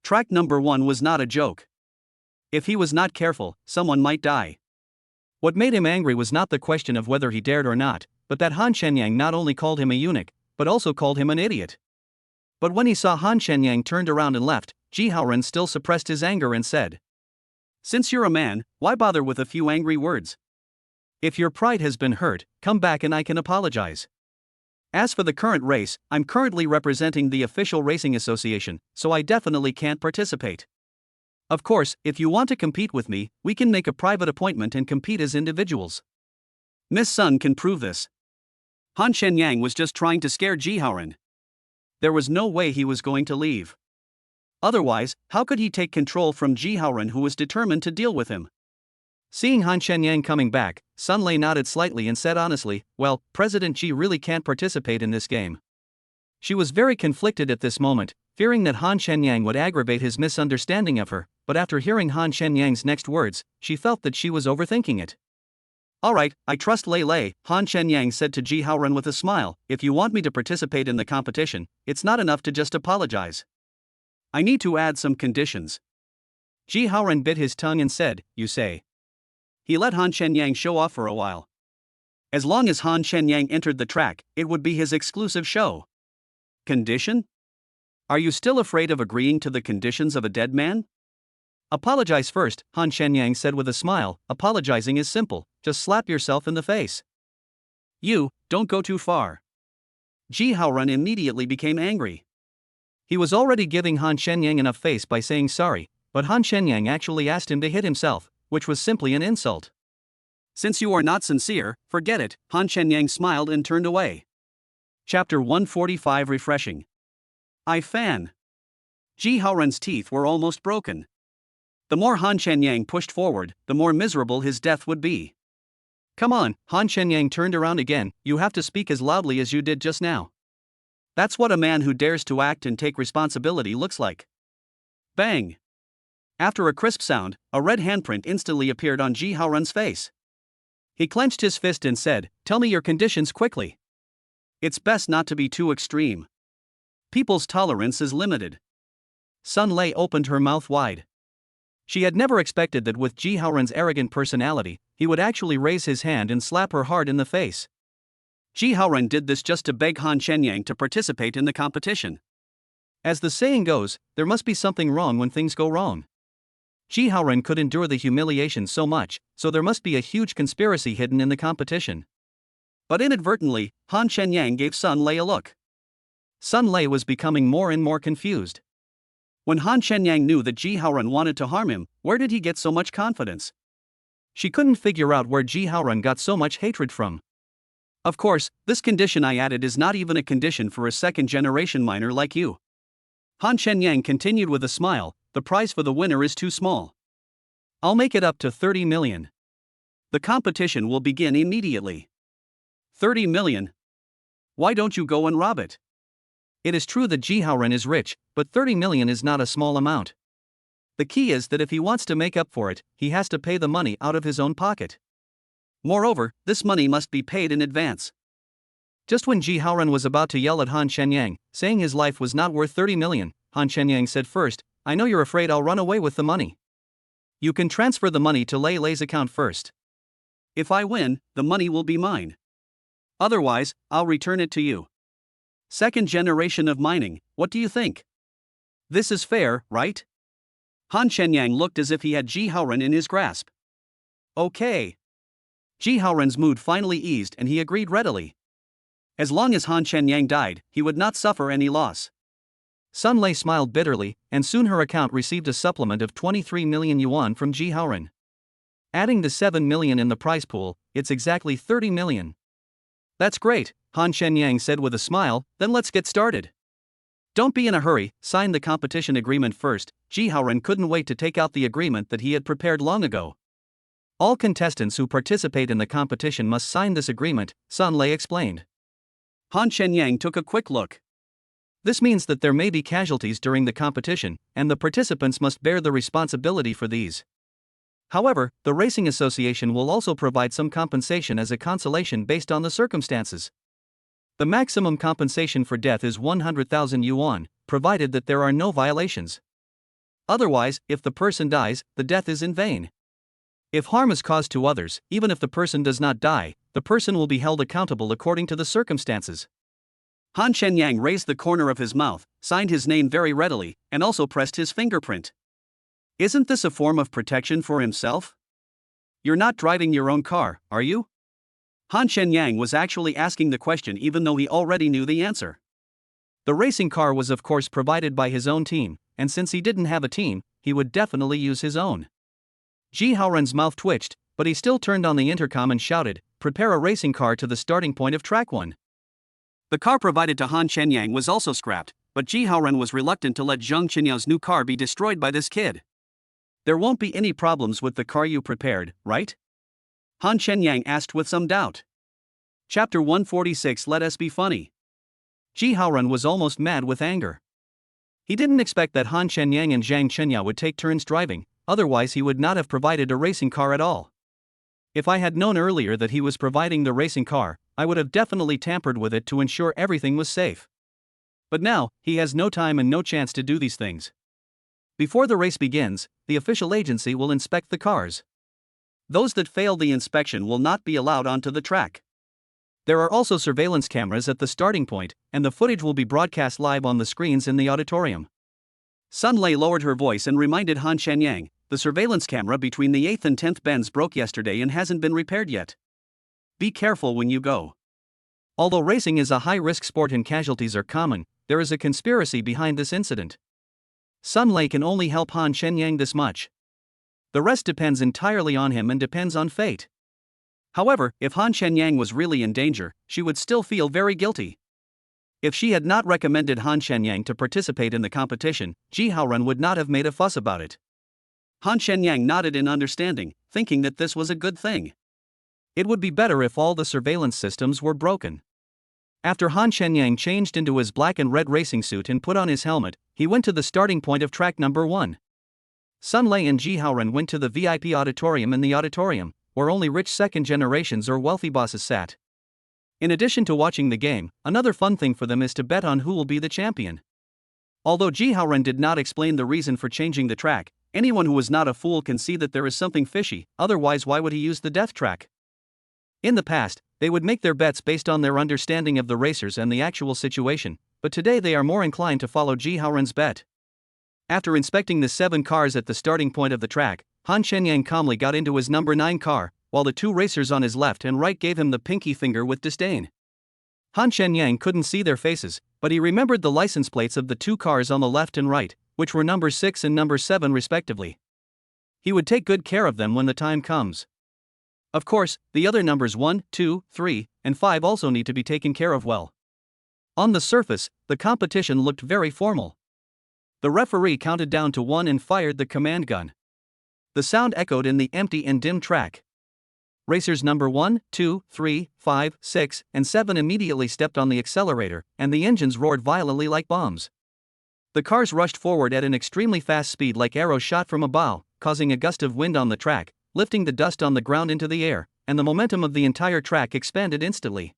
Track number 1 was not a joke. If he was not careful, someone might die. What made him angry was not the question of whether he dared or not, but that Han Shenyang not only called him a eunuch, but also called him an idiot. But when he saw Han Shenyang turned around and left, Ji Haoren still suppressed his anger and said, Since you're a man, why bother with a few angry words? If your pride has been hurt, come back and I can apologize. As for the current race, I'm currently representing the official racing association, so I definitely can't participate. Of course, if you want to compete with me, we can make a private appointment and compete as individuals. Miss Sun can prove this. Han Shenyang was just trying to scare Ji Haoren. There was no way he was going to leave. Otherwise, how could he take control from Ji Haoren, who was determined to deal with him? Seeing Han Shenyang coming back, Sun Lei nodded slightly and said honestly, well, President Ji really can't participate in this game. She was very conflicted at this moment, fearing that Han Shenyang would aggravate his misunderstanding of her, but after hearing Han Shenyang's next words, she felt that she was overthinking it. Alright, I trust Lei, Han Shenyang said to Ji Haoren with a smile, if you want me to participate in the competition, it's not enough to just apologize. I need to add some conditions. Ji Haoren bit his tongue and said, you say. He let Han Shenyang show off for a while. As long as Han Shenyang entered the track, it would be his exclusive show. Condition? Are you still afraid of agreeing to the conditions of a dead man? Apologize first, Han Shenyang said with a smile. Apologizing is simple, just slap yourself in the face. You, don't go too far. Ji Haoren immediately became angry. He was already giving Han Shenyang enough face by saying sorry, but Han Shenyang actually asked him to hit himself, which was simply an insult. Since you are not sincere, forget it, Han Shenyang smiled and turned away. Chapter 145 Refreshing. I fan. Ji Haoren's teeth were almost broken. The more Han Shenyang pushed forward, the more miserable his death would be. Come on, Han Shenyang turned around again, you have to speak as loudly as you did just now. That's what a man who dares to act and take responsibility looks like. Bang! After a crisp sound, a red handprint instantly appeared on Ji Haoren's face. He clenched his fist and said, tell me your conditions quickly. It's best not to be too extreme. People's tolerance is limited. Sun Lei opened her mouth wide. She had never expected that with Ji Haoren's arrogant personality, he would actually raise his hand and slap her hard in the face. Ji Haoren did this just to beg Han Shenyang to participate in the competition. As the saying goes, there must be something wrong when things go wrong. Ji Haoren could endure the humiliation so much, so there must be a huge conspiracy hidden in the competition. But inadvertently, Han Shenyang gave Sun Lei a look. Sun Lei was becoming more and more confused. When Han Shenyang knew that Ji Haoren wanted to harm him, where did he get so much confidence? She couldn't figure out where Ji Haoran got so much hatred from. Of course, this condition I added is not even a condition for a second-generation miner like you. Han Shenyang continued with a smile, the prize for the winner is too small. I'll make it up to 30 million. The competition will begin immediately. 30 million? Why don't you go and rob it? It is true that Ji Haoran is rich, but 30 million is not a small amount. The key is that if he wants to make up for it, he has to pay the money out of his own pocket. Moreover, this money must be paid in advance. Just when Ji Haoran was about to yell at Han Shenyang, saying his life was not worth 30 million, Han Shenyang said first, I know you're afraid I'll run away with the money. You can transfer the money to Lei Lei's account first. If I win, the money will be mine. Otherwise, I'll return it to you. Second generation of mining, what do you think? This is fair, right? Han Shenyang looked as if he had Ji Haoran in his grasp. Okay. Ji Haoran's mood finally eased and he agreed readily. As long as Han Shenyang died, he would not suffer any loss. Sun Lei smiled bitterly, and soon her account received a supplement of 23 million yuan from Ji Haoran. Adding the 7 million in the prize pool, it's exactly 30 million. That's great, Han Shenyang said with a smile, then let's get started. Don't be in a hurry, sign the competition agreement first. Ji Haoran couldn't wait to take out the agreement that he had prepared long ago. All contestants who participate in the competition must sign this agreement, Sun Lei explained. Han Shenyang took a quick look. This means that there may be casualties during the competition, and the participants must bear the responsibility for these. However, the Racing Association will also provide some compensation as a consolation based on the circumstances. The maximum compensation for death is 100,000 yuan, provided that there are no violations. Otherwise, if the person dies, the death is in vain. If harm is caused to others, even if the person does not die, the person will be held accountable according to the circumstances. Han Shenyang raised the corner of his mouth, signed his name very readily, and also pressed his fingerprint. Isn't this a form of protection for himself? You're not driving your own car, are you? Han Shenyang was actually asking the question even though he already knew the answer. The racing car was of course provided by his own team, and since he didn't have a team, he would definitely use his own. Ji Haoran's mouth twitched, but he still turned on the intercom and shouted, prepare a racing car to the starting point of track 1. The car provided to Han Shenyang was also scrapped, but Ji Haoran was reluctant to let Zheng Qinyao's new car be destroyed by this kid. There won't be any problems with the car you prepared, right? Han Shenyang asked with some doubt. Chapter 146 Let us be funny. Ji Haoran was almost mad with anger. He didn't expect that Han Shenyang and Zhang Qinyao would take turns driving, otherwise he would not have provided a racing car at all. If I had known earlier that he was providing the racing car, I would have definitely tampered with it to ensure everything was safe. But now, he has no time and no chance to do these things. Before the race begins, the official agency will inspect the cars. Those that fail the inspection will not be allowed onto the track. There are also surveillance cameras at the starting point, and the footage will be broadcast live on the screens in the auditorium. Sun Lei lowered her voice and reminded Han Shenyang, the surveillance camera between the 8th and 10th bends broke yesterday and hasn't been repaired yet. Be careful when you go. Although racing is a high-risk sport and casualties are common, there is a conspiracy behind this incident. Sun Lei can only help Han Shenyang this much. The rest depends entirely on him and depends on fate. However, if Han Shenyang was really in danger, she would still feel very guilty. If she had not recommended Han Shenyang to participate in the competition, Ji Haoran would not have made a fuss about it. Han Shenyang nodded in understanding, thinking that this was a good thing. It would be better if all the surveillance systems were broken. After Han Shenyang changed into his black and red racing suit and put on his helmet, he went to the starting point of track number 1. Sun Lei and Ji Haoran went to the VIP auditorium in the auditorium, where only rich second generations or wealthy bosses sat. In addition to watching the game, another fun thing for them is to bet on who will be the champion. Although Ji Haoran did not explain the reason for changing the track, anyone who is not a fool can see that there is something fishy, otherwise why would he use the death track? In the past, they would make their bets based on their understanding of the racers and the actual situation, but today they are more inclined to follow Ji Haoran's bet. After inspecting the 7 cars at the starting point of the track, Han Shenyang calmly got into his number 9 car, while the 2 racers on his left and right gave him the pinky finger with disdain. Han Shenyang couldn't see their faces, but he remembered the license plates of the 2 cars on the left and right, which were number 6 and number 7 respectively. He would take good care of them when the time comes. Of course, the other numbers 1, 2, 3, and 5 also need to be taken care of well. On the surface, the competition looked very formal. The referee counted down to 1 and fired the command gun. The sound echoed in the empty and dim track. Racers number 1, 2, 3, 5, 6, and 7 immediately stepped on the accelerator, and the engines roared violently like bombs. The cars rushed forward at an extremely fast speed like arrows shot from a bow, causing a gust of wind on the track, lifting the dust on the ground into the air, and the momentum of the entire track expanded instantly.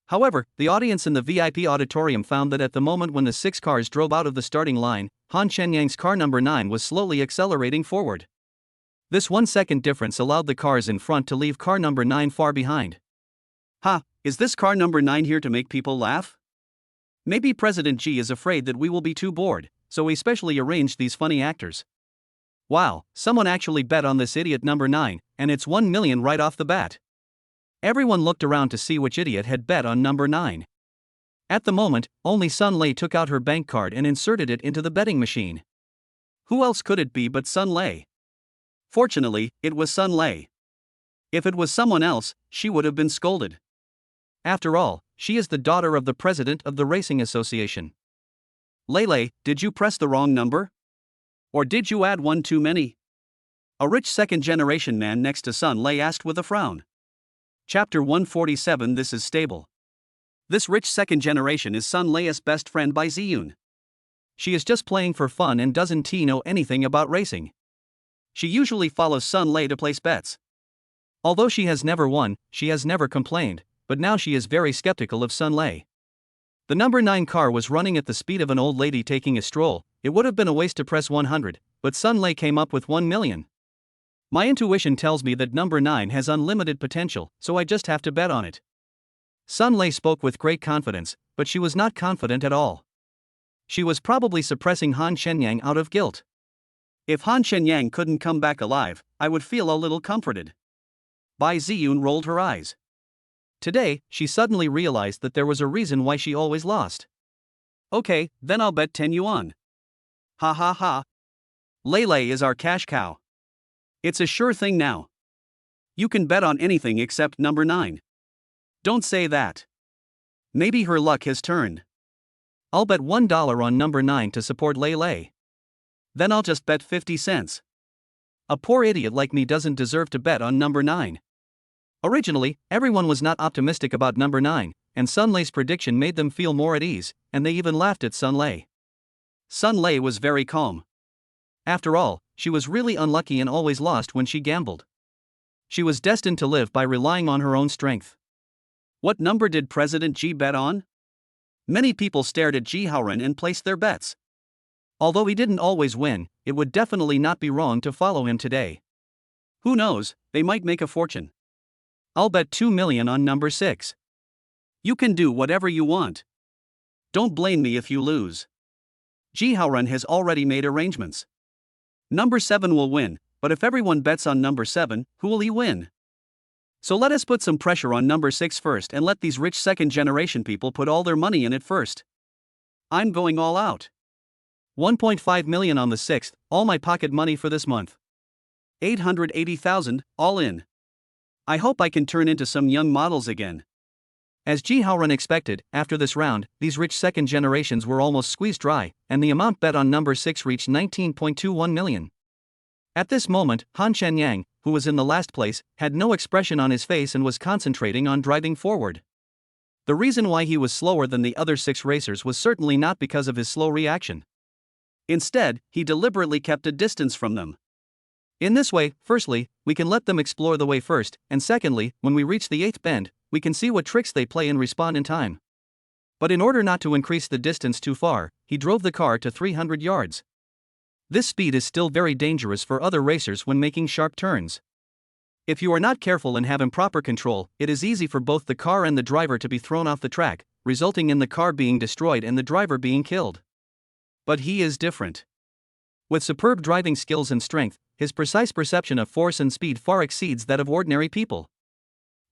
However, the audience in the VIP auditorium found that at the moment when the 6 cars drove out of the starting line, Han Shenyang's car number 9 was slowly accelerating forward. This 1-second difference allowed the cars in front to leave car number 9 far behind. Ha, is this car number 9 here to make people laugh? Maybe President Xi is afraid that we will be too bored, so he specially arranged these funny actors. Wow, someone actually bet on this idiot number 9, and it's 1 million right off the bat. Everyone looked around to see which idiot had bet on number 9. At the moment, only Sun Lei took out her bank card and inserted it into the betting machine. Who else could it be but Sun Lei? Fortunately, it was Sun Lei. If it was someone else, she would have been scolded. After all, she is the daughter of the president of the Racing Association. Lei, did you press the wrong number? Or did you add one too many? A rich second-generation man next to Sun Lei asked with a frown. Chapter 147. This is stable. This rich second generation is Sun Lei's best friend by Ziyun. She is just playing for fun and doesn't know anything about racing. She usually follows Sun Lei to place bets. Although she has never won, she has never complained, but now she is very skeptical of Sun Lei. The number 9 car was running at the speed of an old lady taking a stroll. It would have been a waste to press 100, but Sun Lei came up with 1 million. My intuition tells me that number 9 has unlimited potential, so I just have to bet on it. Sun Lei spoke with great confidence, but she was not confident at all. She was probably suppressing Han Shenyang out of guilt. If Han Shenyang couldn't come back alive, I would feel a little comforted. Bai Ziyun rolled her eyes. Today, she suddenly realized that there was a reason why she always lost. Okay, then I'll bet 10 yuan. Ha ha ha. Lei is our cash cow. It's a sure thing now. You can bet on anything except number 9. Don't say that. Maybe her luck has turned. I'll bet $1 on number 9 to support Lei. Then I'll just bet 50 cents. A poor idiot like me doesn't deserve to bet on number 9. Originally, everyone was not optimistic about number 9, and Sun Lei's prediction made them feel more at ease, and they even laughed at Sun Lei. Sun Lei was very calm. After all, she was really unlucky and always lost when she gambled. She was destined to live by relying on her own strength. What number did President Xi bet on? Many people stared at Ji Haoran and placed their bets. Although he didn't always win, it would definitely not be wrong to follow him today. Who knows, they might make a fortune. I'll bet 2 million on number 6. You can do whatever you want. Don't blame me if you lose. Ji Haoran has already made arrangements. Number 7 will win, but if everyone bets on number 7, who will he win? So let us put some pressure on number 6 first and let these rich second-generation people put all their money in it first. I'm going all out. 1.5 million on the 6th, all my pocket money for this month. 880,000, all in. I hope I can turn into some young models again. As Ji Haoran expected, after this round, these rich second generations were almost squeezed dry, and the amount bet on number 6 reached 19.21 million. At this moment, Han Shenyang, who was in the last place, had no expression on his face and was concentrating on driving forward. The reason why he was slower than the other 6 racers was certainly not because of his slow reaction. Instead, he deliberately kept a distance from them. In this way, firstly, we can let them explore the way first, and secondly, when we reach the 8th bend, we can see what tricks they play and respond in time. But in order not to increase the distance too far, he drove the car to 300 yards. This speed is still very dangerous for other racers when making sharp turns. If you are not careful and have improper control, it is easy for both the car and the driver to be thrown off the track, resulting in the car being destroyed and the driver being killed. But he is different. With superb driving skills and strength, his precise perception of force and speed far exceeds that of ordinary people.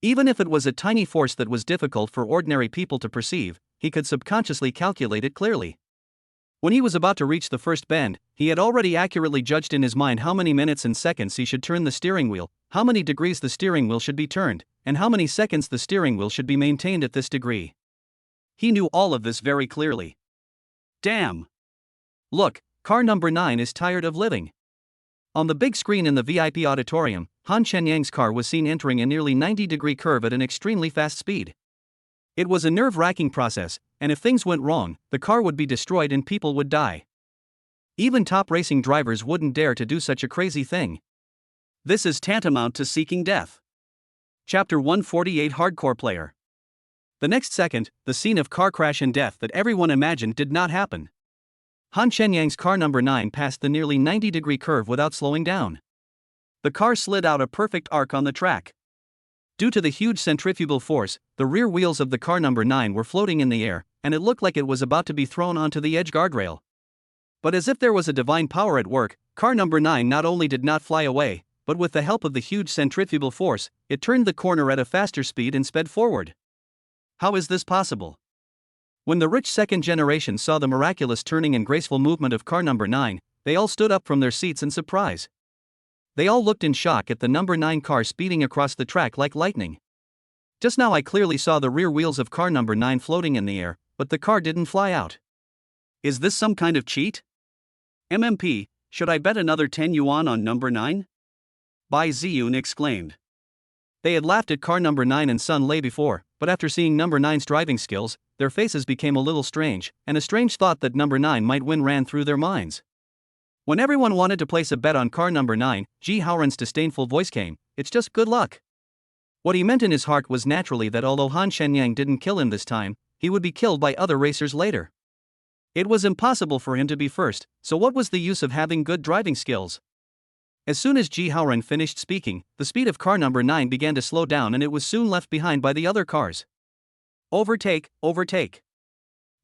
Even if it was a tiny force that was difficult for ordinary people to perceive, he could subconsciously calculate it clearly. When he was about to reach the first bend, he had already accurately judged in his mind how many minutes and seconds he should turn the steering wheel, how many degrees the steering wheel should be turned, and how many seconds the steering wheel should be maintained at this degree. He knew all of this very clearly. Damn! Look, car number 9 is tired of living. On the big screen in the VIP auditorium, Han Shenyang's car was seen entering a nearly 90-degree curve at an extremely fast speed. It was a nerve-wracking process, and if things went wrong, the car would be destroyed and people would die. Even top racing drivers wouldn't dare to do such a crazy thing. This is tantamount to seeking death. Chapter 148 Hardcore Player. The next second, the scene of car crash and death that everyone imagined did not happen. Han Shenyang's car number 9 passed the nearly 90-degree curve without slowing down. The car slid out a perfect arc on the track. Due to the huge centrifugal force, the rear wheels of the car number 9 were floating in the air, and it looked like it was about to be thrown onto the edge guardrail. But as if there was a divine power at work, car number 9 not only did not fly away, but with the help of the huge centrifugal force, it turned the corner at a faster speed and sped forward. How is this possible? When the rich second generation saw the miraculous turning and graceful movement of car number 9, they all stood up from their seats in surprise. They all looked in shock at the number 9 car speeding across the track like lightning. Just now I clearly saw the rear wheels of car number 9 floating in the air, but the car didn't fly out. Is this some kind of cheat? MMP, should I bet another 10 yuan on number 9? Bai Ziyun exclaimed. They had laughed at car number 9 and Sun Lei before, but after seeing number 9's driving skills, their faces became a little strange, and a strange thought that number 9 might win ran through their minds. When everyone wanted to place a bet on car number 9, Ji Haoran's disdainful voice came, "It's just good luck." What he meant in his heart was naturally that although Han Shenyang didn't kill him this time, he would be killed by other racers later. It was impossible for him to be first, so what was the use of having good driving skills? As soon as Ji Haoran finished speaking, the speed of car number 9 began to slow down and it was soon left behind by the other cars. Overtake, overtake.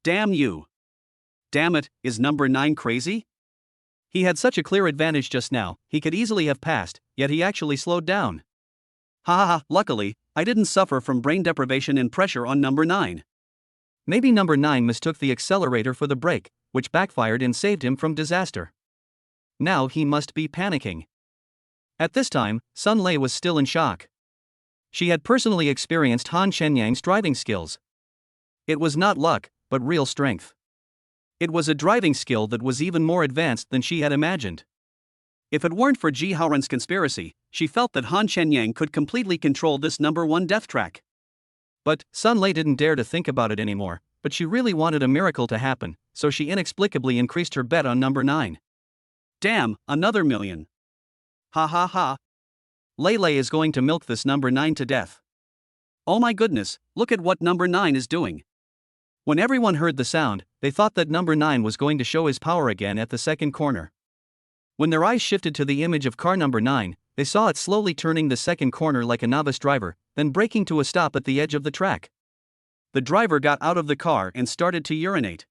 Damn you. Damn it, is number 9 crazy? He had such a clear advantage just now, he could easily have passed, yet he actually slowed down. Ha ha ha, luckily, I didn't suffer from brain deprivation and pressure on number 9. Maybe number 9 mistook the accelerator for the brake, which backfired and saved him from disaster. Now he must be panicking. At this time, Sun Lei was still in shock. She had personally experienced Han Shenyang's driving skills. It was not luck, but real strength. It was a driving skill that was even more advanced than she had imagined. If it weren't for Ji Haoran's conspiracy, she felt that Han Shenyang could completely control this number 1 death track. But Sun Lei didn't dare to think about it anymore, but she really wanted a miracle to happen, so she inexplicably increased her bet on number 9. Damn, another million. Ha ha ha. Lei Lei is going to milk this number 9 to death. Oh my goodness, look at what number 9 is doing. When everyone heard the sound, they thought that number 9 was going to show his power again at the second corner. When their eyes shifted to the image of car number 9, they saw it slowly turning the second corner like a novice driver, then braking to a stop at the edge of the track. The driver got out of the car and started to urinate.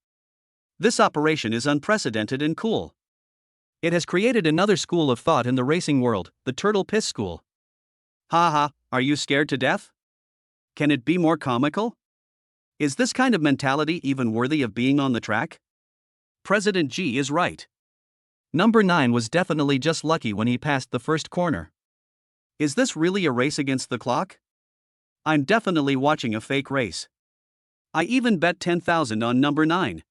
This operation is unprecedented and cool. It has created another school of thought in the racing world, the turtle piss school. Ha ha, are you scared to death? Can it be more comical? Is this kind of mentality even worthy of being on the track? President G is right. Number 9 was definitely just lucky when he passed the first corner. Is this really a race against the clock? I'm definitely watching a fake race. I even bet 10,000 on number 9.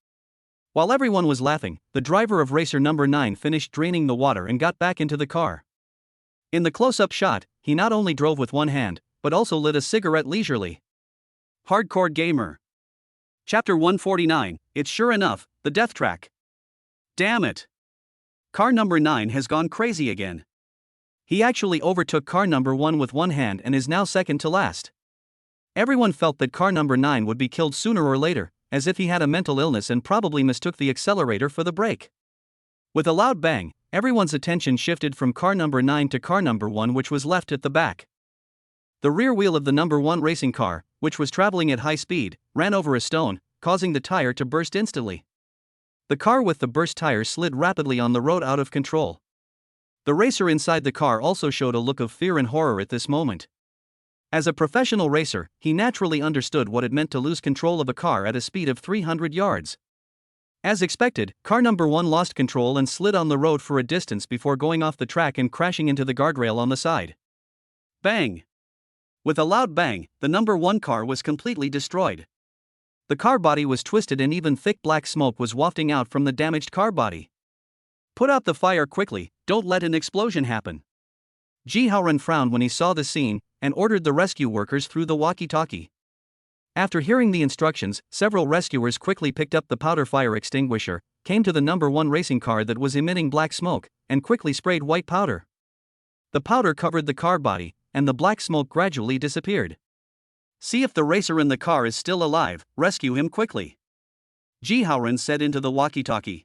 While everyone was laughing, the driver of racer number 9 finished draining the water and got back into the car. In the close-up shot, he not only drove with one hand, but also lit a cigarette leisurely. Hardcore Gamer. Chapter 149, it's sure enough, the death track. Damn it. Car number 9 has gone crazy again. He actually overtook car number 1 with one hand and is now second to last. Everyone felt that car number 9 would be killed sooner or later, as if he had a mental illness and probably mistook the accelerator for the brake. With a loud bang, everyone's attention shifted from car number 9 to car number 1, which was left at the back. The rear wheel of the number 1 racing car, which was traveling at high speed, ran over a stone, causing the tire to burst instantly. The car with the burst tires slid rapidly on the road out of control. The racer inside the car also showed a look of fear and horror at this moment. As a professional racer, he naturally understood what it meant to lose control of a car at a speed of 300 yards. As expected, car number 1 lost control and slid on the road for a distance before going off the track and crashing into the guardrail on the side. Bang! With a loud bang, the number 1 car was completely destroyed. The car body was twisted and even thick black smoke was wafting out from the damaged car body. Put out the fire quickly, don't let an explosion happen. Ji Haoren frowned when he saw the scene and ordered the rescue workers through the walkie-talkie. After hearing the instructions, several rescuers quickly picked up the powder fire extinguisher, came to the number 1 racing car that was emitting black smoke, and quickly sprayed white powder. The powder covered the car body, and the black smoke gradually disappeared. See if the racer in the car is still alive, rescue him quickly, Ji Haoren said into the walkie-talkie.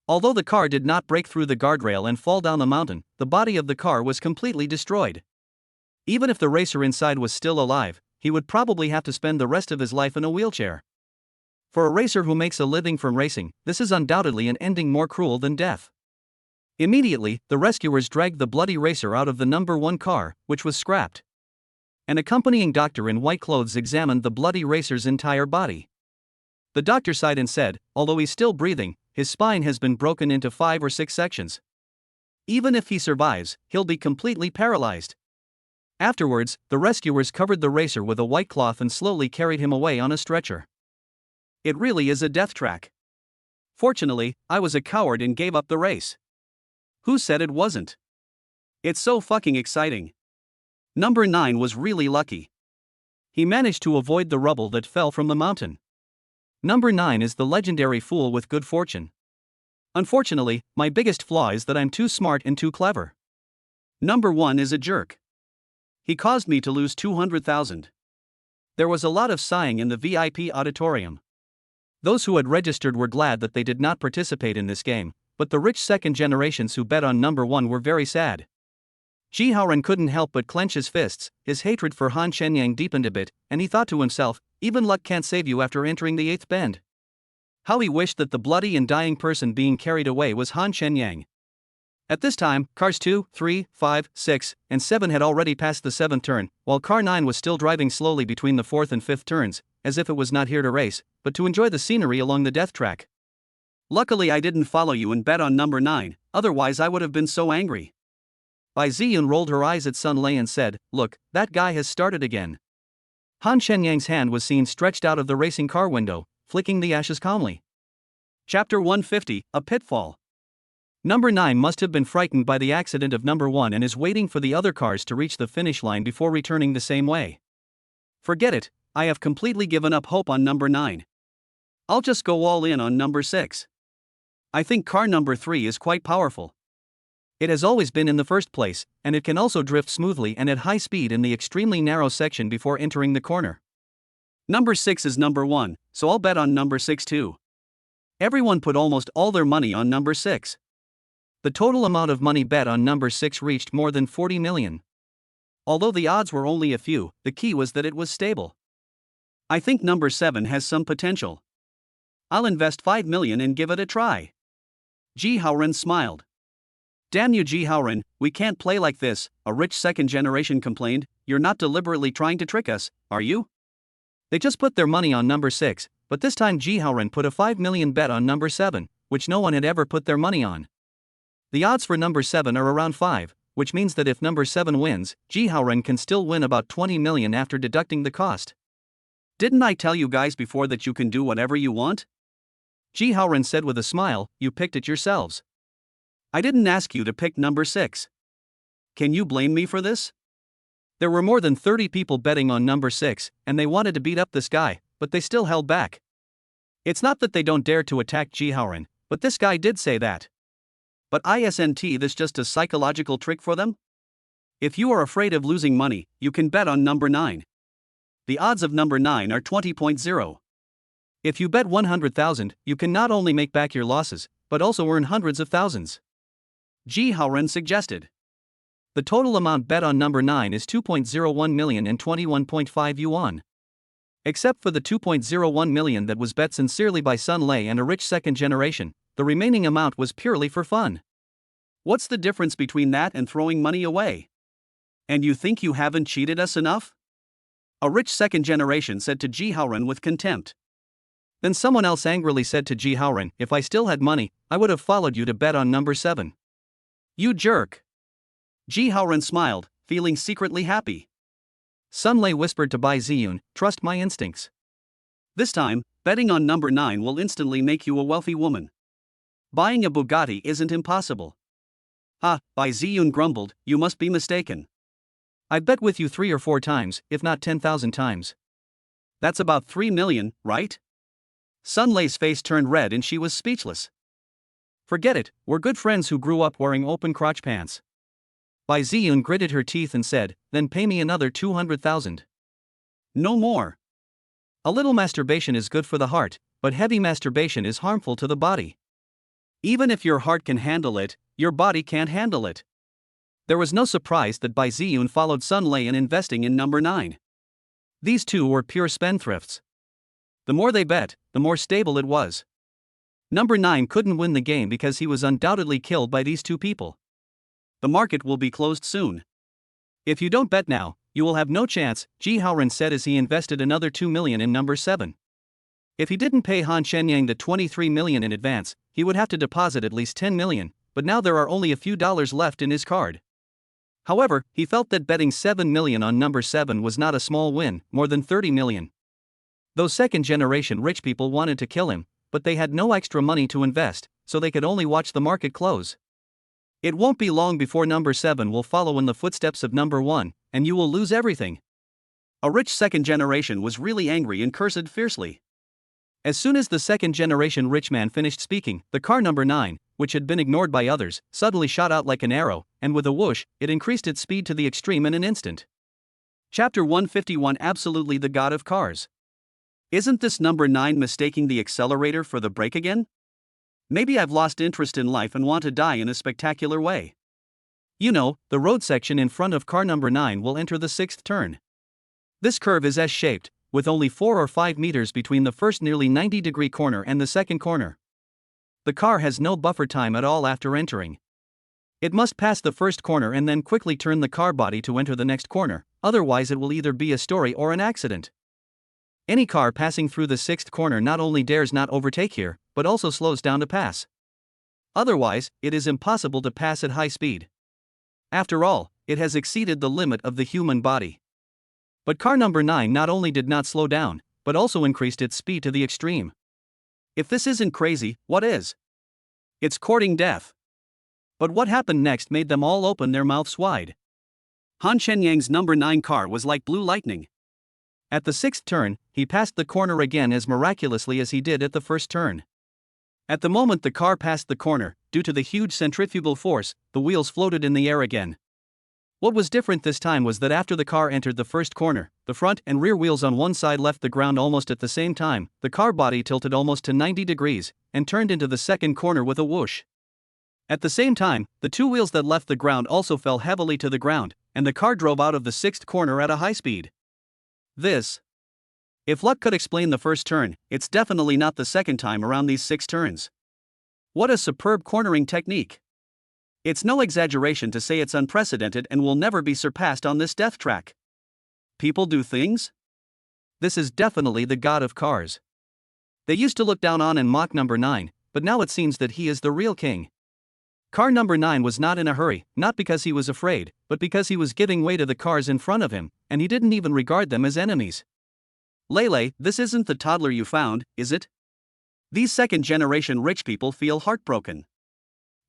Although the car did not break through the guardrail and fall down the mountain, the body of the car was completely destroyed. Even if the racer inside was still alive, he would probably have to spend the rest of his life in a wheelchair. For a racer who makes a living from racing, this is undoubtedly an ending more cruel than death. Immediately, the rescuers dragged the bloody racer out of the number 1 car, which was scrapped. An accompanying doctor in white clothes examined the bloody racer's entire body. The doctor sighed and said, although he's still breathing, his spine has been broken into 5 or 6 sections. Even if he survives, he'll be completely paralyzed. Afterwards, the rescuers covered the racer with a white cloth and slowly carried him away on a stretcher. It really is a death track. Fortunately, I was a coward and gave up the race. Who said it wasn't? It's so fucking exciting. Number 9 was really lucky. He managed to avoid the rubble that fell from the mountain. Number 9 is the legendary fool with good fortune. Unfortunately, my biggest flaw is that I'm too smart and too clever. Number 1 is a jerk. He caused me to lose 200,000. There was a lot of sighing in the VIP auditorium. Those who had registered were glad that they did not participate in this game, but the rich second generations who bet on number 1 were very sad. Ji Haoren couldn't help but clench his fists, his hatred for Han Shenyang deepened a bit, and he thought to himself, even luck can't save you after entering the 8th bend. How he wished that the bloody and dying person being carried away was Han Shenyang. At this time, cars 2, 3, 5, 6, and 7 had already passed the 7th turn, while car 9 was still driving slowly between the 4th and 5th turns, as if it was not here to race, but to enjoy the scenery along the death track. Luckily I didn't follow you and bet on number 9, otherwise I would have been so angry. Bai Ziyun rolled her eyes at Sun Lei and said, look, that guy has started again. Han Shenyang's hand was seen stretched out of the racing car window, flicking the ashes calmly. Chapter 150, A Pitfall. Number 9 must have been frightened by the accident of number 1 and is waiting for the other cars to reach the finish line before returning the same way. Forget it, I have completely given up hope on number 9. I'll just go all in on number 6. I think car number 3 is quite powerful. It has always been in the first place, and it can also drift smoothly and at high speed in the extremely narrow section before entering the corner. Number 6 is number 1, so I'll bet on number 6 too. Everyone put almost all their money on number 6. The total amount of money bet on number 6 reached more than 40 million. Although the odds were only a few, the key was that it was stable. I think number 7 has some potential. I'll invest 5 million and give it a try. Ji Haoren smiled. Damn you, Ji Haoren, we can't play like this, a rich second generation complained. You're not deliberately trying to trick us, are you? They just put their money on number 6, but this time Ji Haoren put a 5 million bet on number 7, which no one had ever put their money on. The odds for number 7 are around 5, which means that if number 7 wins, Ji Haoren can still win about 20 million after deducting the cost. Didn't I tell you guys before that you can do whatever you want? Ji Haoren said with a smile, you picked it yourselves. I didn't ask you to pick number 6. Can you blame me for this? There were more than 30 people betting on number 6, and they wanted to beat up this guy, but they still held back. It's not that they don't dare to attack Ji Haoren, but this guy did say that. But isn't this just a psychological trick for them? If you are afraid of losing money, you can bet on number 9. The odds of number 9 are 20.0. If you bet 100,000, you can not only make back your losses, but also earn hundreds of thousands. Ji Haoren suggested. The total amount bet on number 9 is 2.01 million and 21.5 yuan. Except for the 2.01 million that was bet sincerely by Sun Lei and a rich second generation, the remaining amount was purely for fun. What's the difference between that and throwing money away? And you think you haven't cheated us enough? A rich second generation said to Ji Haoren with contempt. Then someone else angrily said to Ji Haoran, if I still had money, I would have followed you to bet on number 7. You jerk. Ji Haoran smiled, feeling secretly happy. Sun Lei whispered to Bai Ziyun, trust my instincts. This time, betting on number 9 will instantly make you a wealthy woman. Buying a Bugatti isn't impossible. Ah, Bai Ziyun grumbled, you must be mistaken. I've bet with you 3 or 4 times, if not 10,000 times. That's about 3 million, right? Sun Lei's face turned red and she was speechless. Forget it, we're good friends who grew up wearing open crotch pants. Bai Ziyun gritted her teeth and said, then pay me another 200,000. No more. A little masturbation is good for the heart, but heavy masturbation is harmful to the body. Even if your heart can handle it, your body can't handle it. There was no surprise that Bai Ziyun followed Sun Lei in investing in number 9. These two were pure spendthrifts. The more they bet, the more stable it was. Number 9 couldn't win the game because he was undoubtedly killed by these two people. The market will be closed soon. If you don't bet now, you will have no chance, Ji Haoran said as he invested another 2 million in number 7. If he didn't pay Han Shenyang the 23 million in advance, he would have to deposit at least 10 million, but now there are only a few dollars left in his card. However, he felt that betting 7 million on number 7 was not a small win, more than 30 million. Those second-generation rich people wanted to kill him, but they had no extra money to invest, so they could only watch the market close. It won't be long before number 7 will follow in the footsteps of number 1, and you will lose everything. A rich second generation was really angry and cursed fiercely. As soon as the second-generation rich man finished speaking, the car number 9, which had been ignored by others, suddenly shot out like an arrow, and with a whoosh, it increased its speed to the extreme in an instant. Chapter 151 Absolutely the God of Cars. Isn't this number 9 mistaking the accelerator for the brake again? Maybe I've lost interest in life and want to die in a spectacular way. You know, the road section in front of car number 9 will enter the 6th turn. This curve is S-shaped, with only 4 or 5 meters between the first nearly 90-degree corner and the second corner. The car has no buffer time at all after entering. It must pass the first corner and then quickly turn the car body to enter the next corner, otherwise it will either be a story or an accident. Any car passing through the 6th corner not only dares not overtake here, but also slows down to pass. Otherwise, it is impossible to pass at high speed. After all, it has exceeded the limit of the human body. But car number 9 not only did not slow down, but also increased its speed to the extreme. If this isn't crazy, what is? It's courting death. But what happened next made them all open their mouths wide. Han Shenyang's number 9 car was like blue lightning. At the 6th turn, he passed the corner again as miraculously as he did at the first turn. At the moment the car passed the corner, due to the huge centrifugal force, the wheels floated in the air again. What was different this time was that after the car entered the first corner, the front and rear wheels on one side left the ground almost at the same time, the car body tilted almost to 90 degrees, and turned into the second corner with a whoosh. At the same time, the two wheels that left the ground also fell heavily to the ground, and the car drove out of the 6th corner at a high speed. If luck could explain the first turn, it's definitely not the second time around these 6 turns. What a superb cornering technique! It's no exaggeration to say it's unprecedented and will never be surpassed on this death track. People do things? This is definitely the God of cars. They used to look down on and mock number 9, but now it seems that he is the real king. Car number 9 was not in a hurry, not because he was afraid, but because he was giving way to the cars in front of him, and he didn't even regard them as enemies. Lele, this isn't the toddler you found, is it? These second-generation rich people feel heartbroken.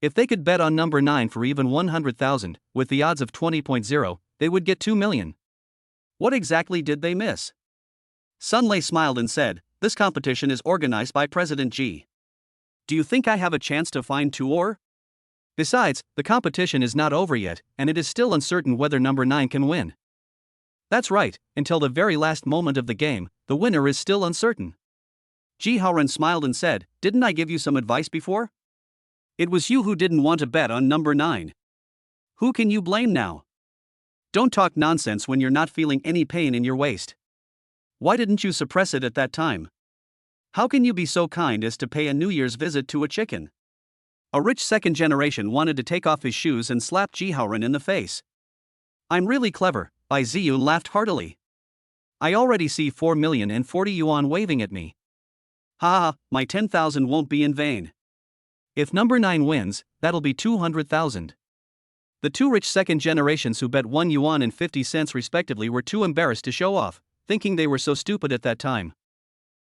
If they could bet on number 9 for even 100,000, with the odds of 20.0, they would get 2 million. What exactly did they miss? Sun Lei smiled and said, this competition is organized by President Ji. Do you think I have a chance to find 2 or? Besides, the competition is not over yet, and it is still uncertain whether number 9 can win. That's right, until the very last moment of the game, the winner is still uncertain. Ji Haoran smiled and said, didn't I give you some advice before? It was you who didn't want to bet on number 9. Who can you blame now? Don't talk nonsense when you're not feeling any pain in your waist. Why didn't you suppress it at that time? How can you be so kind as to pay a New Year's visit to a chicken? A rich second generation wanted to take off his shoes and slap Ji Haoran in the face. I'm really clever, Bai Ziyun laughed heartily. I already see 4,040,000 yuan waving at me. Ha, my 10,000 won't be in vain. If number 9 wins, that'll be 200,000. The two rich second generations who bet 1 yuan and 50 cents respectively were too embarrassed to show off, thinking they were so stupid at that time.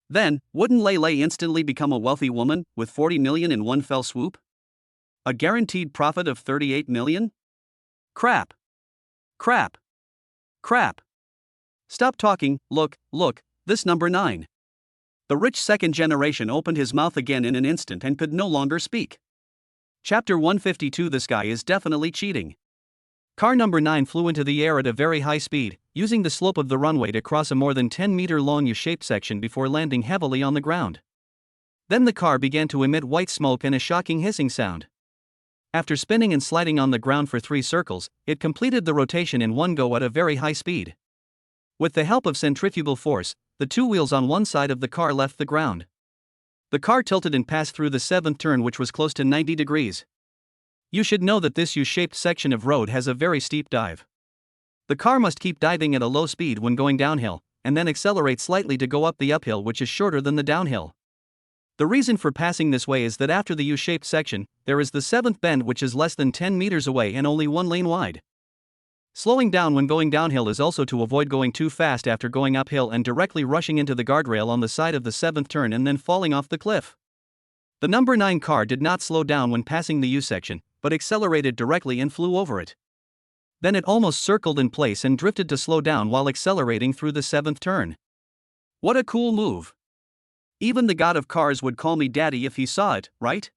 Then, wouldn't Lei Lei instantly become a wealthy woman, with 40 million in one fell swoop? A guaranteed profit of 38 million? Crap. Crap. Crap. Stop talking, look, this number 9. The rich second generation opened his mouth again in an instant and could no longer speak. Chapter 152. This guy is definitely cheating. Car number 9 flew into the air at a very high speed, using the slope of the runway to cross a more than 10-meter long U-shaped section before landing heavily on the ground. Then the car began to emit white smoke and a shocking hissing sound. After spinning and sliding on the ground for 3 circles, it completed the rotation in one go at a very high speed. With the help of centrifugal force, the 2 wheels on one side of the car left the ground. The car tilted and passed through the 7th turn, which was close to 90 degrees. You should know that this U-shaped section of road has a very steep dive. The car must keep diving at a low speed when going downhill, and then accelerate slightly to go up the uphill, which is shorter than the downhill. The reason for passing this way is that after the U-shaped section, there is the 7th bend, which is less than 10 meters away and only 1 lane wide. Slowing down when going downhill is also to avoid going too fast after going uphill and directly rushing into the guardrail on the side of the 7th turn and then falling off the cliff. The number 9 car did not slow down when passing the U-section, but accelerated directly and flew over it. Then it almost circled in place and drifted to slow down while accelerating through the 7th turn. What a cool move. Even the god of cars would call me daddy if he saw it, right?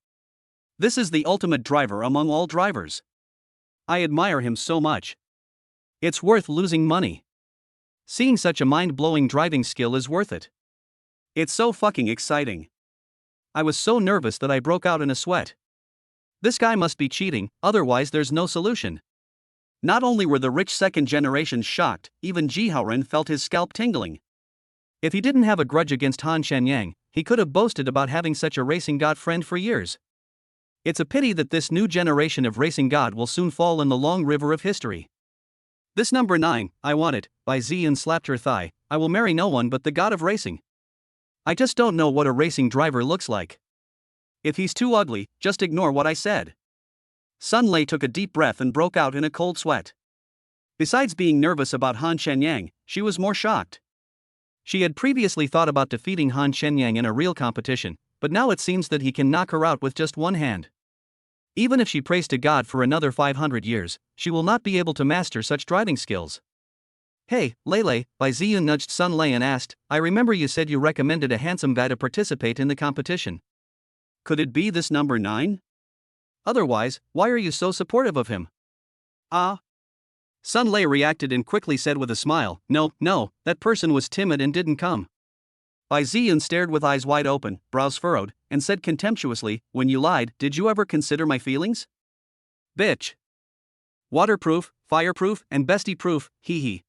This is the ultimate driver among all drivers. I admire him so much. It's worth losing money. Seeing such a mind-blowing driving skill is worth it. It's so fucking exciting. I was so nervous that I broke out in a sweat. This guy must be cheating, otherwise there's no solution. Not only were the rich second generation shocked, even Ji Haoren felt his scalp tingling. If he didn't have a grudge against Han Shenyang, he could have boasted about having such a racing god friend for years. It's a pity that this new generation of racing god will soon fall in the long river of history. This number 9, I want it, Bai Ziyan slapped her thigh. I will marry no one but the god of racing. I just don't know what a racing driver looks like. If he's too ugly, just ignore what I said. Sun Lei took a deep breath and broke out in a cold sweat. Besides being nervous about Han Shenyang, she was more shocked. She had previously thought about defeating Han Shenyang in a real competition, but now it seems that he can knock her out with just one hand. Even if she prays to God for another 500 years, she will not be able to master such driving skills. Hey, Lei, Bai Ziyan nudged Sun Lei and asked, I remember you said you recommended a handsome guy to participate in the competition. Could it be this number 9? Otherwise, why are you so supportive of him? Sun Lei reacted and quickly said with a smile, No, that person was timid and didn't come. Bai Ziyan stared with eyes wide open, brows furrowed, and said contemptuously, When you lied, did you ever consider my feelings? Bitch. Waterproof, fireproof, and bestie-proof, hee.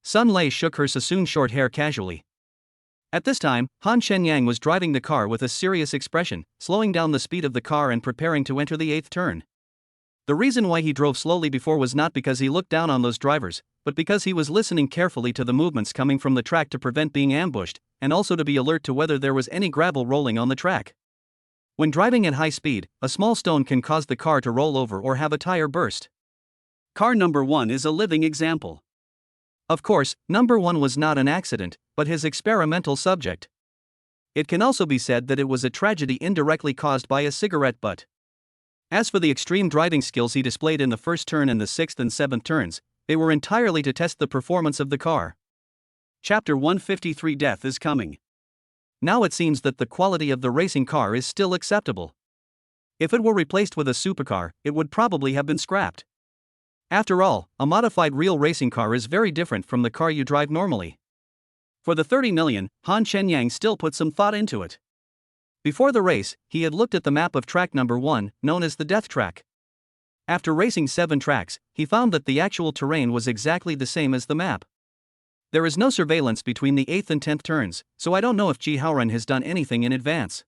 Sun Lei shook her Sassoon short hair casually. At this time, Han Shenyang was driving the car with a serious expression, slowing down the speed of the car and preparing to enter the 8th turn. The reason why he drove slowly before was not because he looked down on those drivers, but because he was listening carefully to the movements coming from the track to prevent being ambushed, and also to be alert to whether there was any gravel rolling on the track. When driving at high speed, a small stone can cause the car to roll over or have a tire burst. Car number 1 is a living example. Of course, number 1 was not an accident, but his experimental subject. It can also be said that it was a tragedy indirectly caused by a cigarette butt. As for the extreme driving skills he displayed in the 1st turn and the 6th and 7th turns, they were entirely to test the performance of the car. Chapter 153. Death is coming. Now it seems that the quality of the racing car is still acceptable. If it were replaced with a supercar, it would probably have been scrapped. After all, a modified real racing car is very different from the car you drive normally. For the 30 million, Han Shenyang still put some thought into it. Before the race, he had looked at the map of track number 1, known as the Death Track. After racing 7 tracks, he found that the actual terrain was exactly the same as the map. There is no surveillance between the 8th and 10th turns, so I don't know if Ji Haoren has done anything in advance.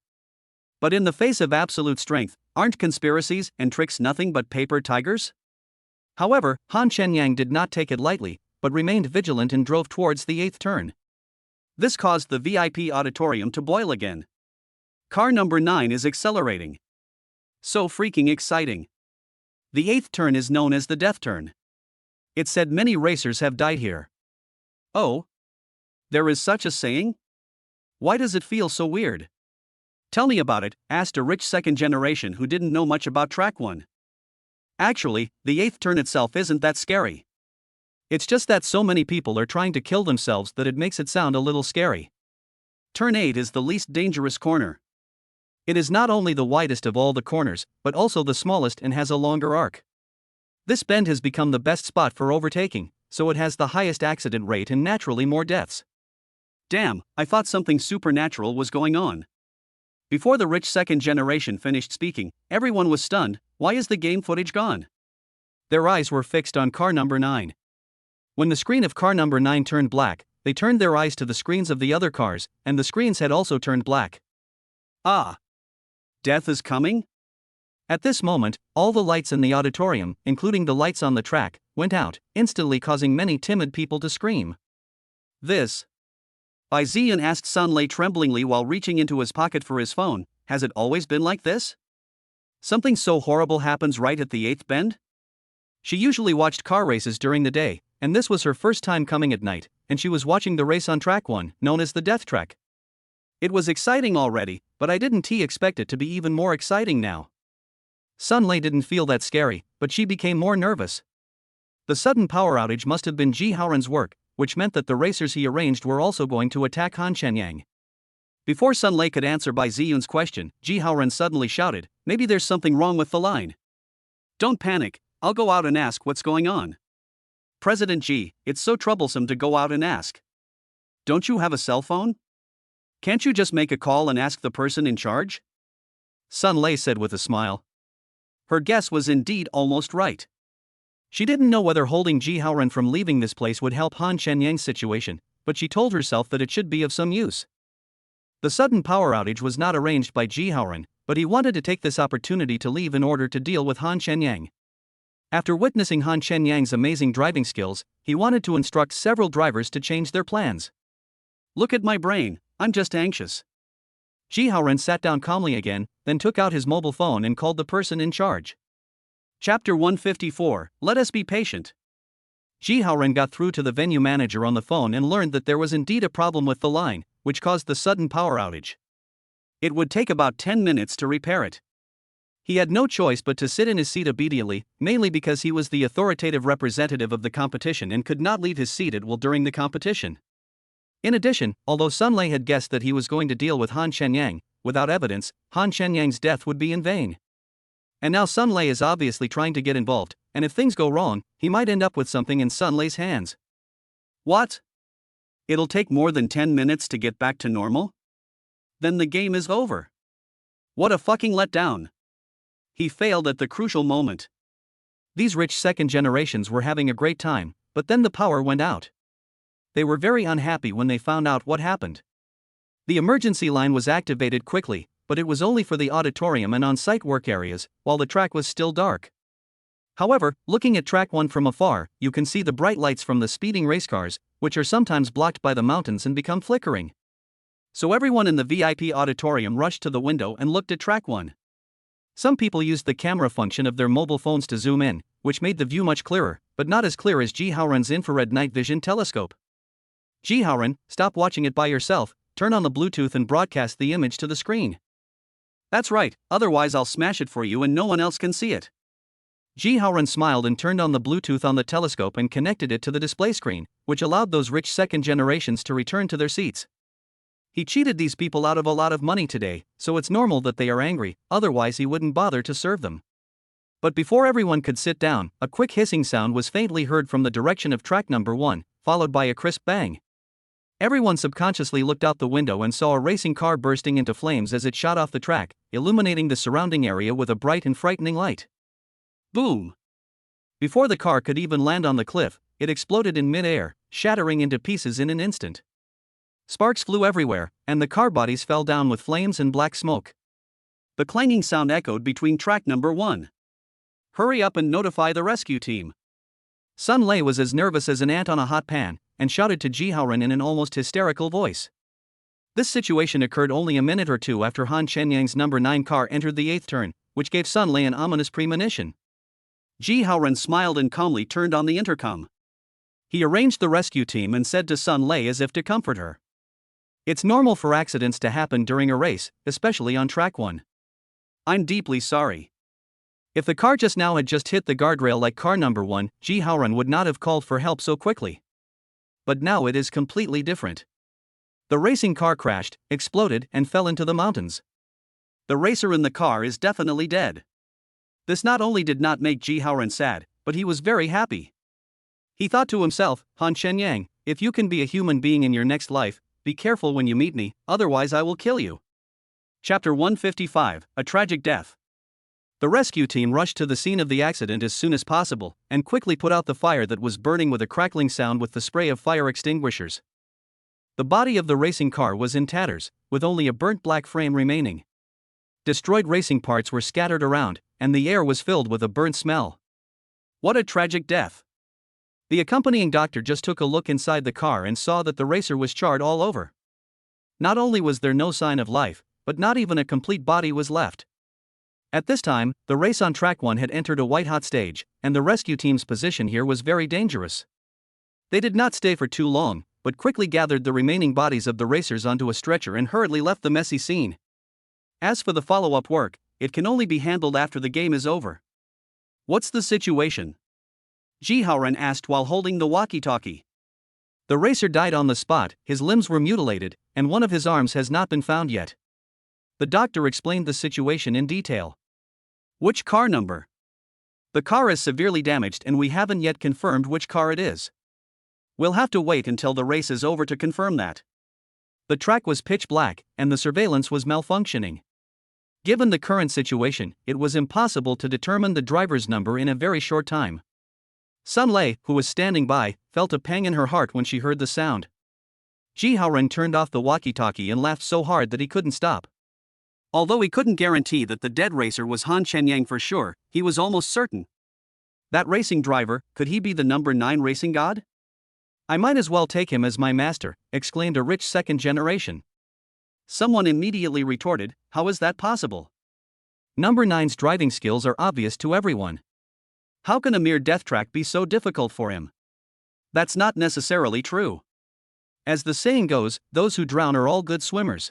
But in the face of absolute strength, aren't conspiracies and tricks nothing but paper tigers? However, Han Shenyang did not take it lightly, but remained vigilant and drove towards the 8th turn. This caused the VIP auditorium to boil again. Car number 9 is accelerating. So freaking exciting. The 8th turn is known as the death turn. It's said many racers have died here. Oh? There is such a saying? Why does it feel so weird? Tell me about it, asked a rich second generation who didn't know much about track 1. Actually, the 8th turn itself isn't that scary. It's just that so many people are trying to kill themselves that it makes it sound a little scary. Turn 8 is the least dangerous corner. It is not only the widest of all the corners, but also the smallest and has a longer arc. This bend has become the best spot for overtaking, so it has the highest accident rate and naturally more deaths. Damn, I thought something supernatural was going on. Before the rich second generation finished speaking, everyone was stunned. Why is the game footage gone? Their eyes were fixed on car number 9. When the screen of car number 9 turned black, they turned their eyes to the screens of the other cars, and the screens had also turned black. Ah! Death is coming? At this moment, all the lights in the auditorium, including the lights on the track, went out, instantly causing many timid people to scream. This. Zian asked Sunlei tremblingly while reaching into his pocket for his phone, has it always been like this? Something so horrible happens right at the 8th bend? She usually watched car races during the day, and this was her first time coming at night, and she was watching the race on track 1, known as the Death Track. It was exciting already, but I didn't expect it to be even more exciting now. Sunlei didn't feel that scary, but she became more nervous. The sudden power outage must have been Ji Haoran's work, which meant that the racers he arranged were also going to attack Han Shenyang. Before Sunlei could answer Bai Ziyun's question, Ji Haoran suddenly shouted, maybe there's something wrong with the line. Don't panic, I'll go out and ask what's going on. President Ji, it's so troublesome to go out and ask. Don't you have a cell phone? Can't you just make a call and ask the person in charge? Sunlei said with a smile. Her guess was indeed almost right. She didn't know whether holding Ji Haoran from leaving this place would help Han Shenyang's situation, but she told herself that it should be of some use. The sudden power outage was not arranged by Ji Haoran, but he wanted to take this opportunity to leave in order to deal with Han Shenyang. After witnessing Han Shenyang's amazing driving skills, he wanted to instruct several drivers to change their plans. Look at my brain, I'm just anxious. Ji Haoran sat down calmly again, then took out his mobile phone and called the person in charge. Chapter 154, Let us be patient. Ji Haoran got through to the venue manager on the phone and learned that there was indeed a problem with the line, which caused the sudden power outage. It would take about 10 minutes to repair it. He had no choice but to sit in his seat immediately, mainly because he was the authoritative representative of the competition and could not leave his seat at will during the competition. In addition, although Sunlei had guessed that he was going to deal with Han Shenyang, without evidence, Han Shenyang's death would be in vain. And now Sunlei is obviously trying to get involved, and if things go wrong, he might end up with something in Sunlei's hands. What? It'll take more than 10 minutes to get back to normal? Then the game is over. What a fucking letdown. He failed at the crucial moment. These rich second generations were having a great time, but then the power went out. They were very unhappy when they found out what happened. The emergency line was activated quickly, but it was only for the auditorium and on-site work areas, while the track was still dark. However, looking at track 1 from afar, you can see the bright lights from the speeding race cars, which are sometimes blocked by the mountains and become flickering. So everyone in the VIP auditorium rushed to the window and looked at track 1. Some people used the camera function of their mobile phones to zoom in, which made the view much clearer, but not as clear as Ji Haoran's infrared night vision telescope. Ji Haoran, stop watching it by yourself, turn on the Bluetooth and broadcast the image to the screen. That's right, otherwise I'll smash it for you and no one else can see it. Ji Haoran smiled and turned on the Bluetooth on the telescope and connected it to the display screen, which allowed those rich second generations to return to their seats. He cheated these people out of a lot of money today, so it's normal that they are angry, otherwise he wouldn't bother to serve them. But before everyone could sit down, a quick hissing sound was faintly heard from the direction of track number 1, followed by a crisp bang. Everyone subconsciously looked out the window and saw a racing car bursting into flames as it shot off the track, illuminating the surrounding area with a bright and frightening light. Boom! Before the car could even land on the cliff, it exploded in mid-air, shattering into pieces in an instant. Sparks flew everywhere, and the car bodies fell down with flames and black smoke. The clanging sound echoed between track number 1. Hurry up and notify the rescue team. Sunlei was as nervous as an ant on a hot pan, and shouted to Ji Haoran in an almost hysterical voice. This situation occurred only a minute or two after Han Shenyang's number 9 car entered the 8th turn, which gave Sun Lei an ominous premonition. Ji Haoran smiled and calmly turned on the intercom. He arranged the rescue team and said to Sun Lei as if to comfort her. It's normal for accidents to happen during a race, especially on track 1. I'm deeply sorry. If the car just now had just hit the guardrail like car number 1, Ji Haoran would not have called for help so quickly. But now it is completely different. The racing car crashed, exploded, and fell into the mountains. The racer in the car is definitely dead. This not only did not make Ji Haoran sad, but he was very happy. He thought to himself, Han Shenyang, if you can be a human being in your next life, be careful when you meet me, otherwise I will kill you. Chapter 155, A Tragic Death. The rescue team rushed to the scene of the accident as soon as possible, and quickly put out the fire that was burning with a crackling sound with the spray of fire extinguishers. The body of the racing car was in tatters, with only a burnt black frame remaining. Destroyed racing parts were scattered around, and the air was filled with a burnt smell. What a tragic death! The accompanying doctor just took a look inside the car and saw that the racer was charred all over. Not only was there no sign of life, but not even a complete body was left. At this time, the race on track 1 had entered a white-hot stage, and the rescue team's position here was very dangerous. They did not stay for too long, but quickly gathered the remaining bodies of the racers onto a stretcher and hurriedly left the messy scene. As for the follow-up work, it can only be handled after the game is over. What's the situation? Ji Haoran asked while holding the walkie-talkie. The racer died on the spot, his limbs were mutilated, and one of his arms has not been found yet. The doctor explained the situation in detail. Which car number? The car is severely damaged and we haven't yet confirmed which car it is. We'll have to wait until the race is over to confirm that. The track was pitch black, and the surveillance was malfunctioning. Given the current situation, it was impossible to determine the driver's number in a very short time. Sun Lei, who was standing by, felt a pang in her heart when she heard the sound. Ji Haoran turned off the walkie-talkie and laughed so hard that he couldn't stop. Although he couldn't guarantee that the dead racer was Han Shenyang for sure, he was almost certain. That racing driver, could he be the number 9 racing god? I might as well take him as my master, exclaimed a rich second generation. Someone immediately retorted, how is that possible? Number 9's driving skills are obvious to everyone. How can a mere death track be so difficult for him? That's not necessarily true. As the saying goes, those who drown are all good swimmers.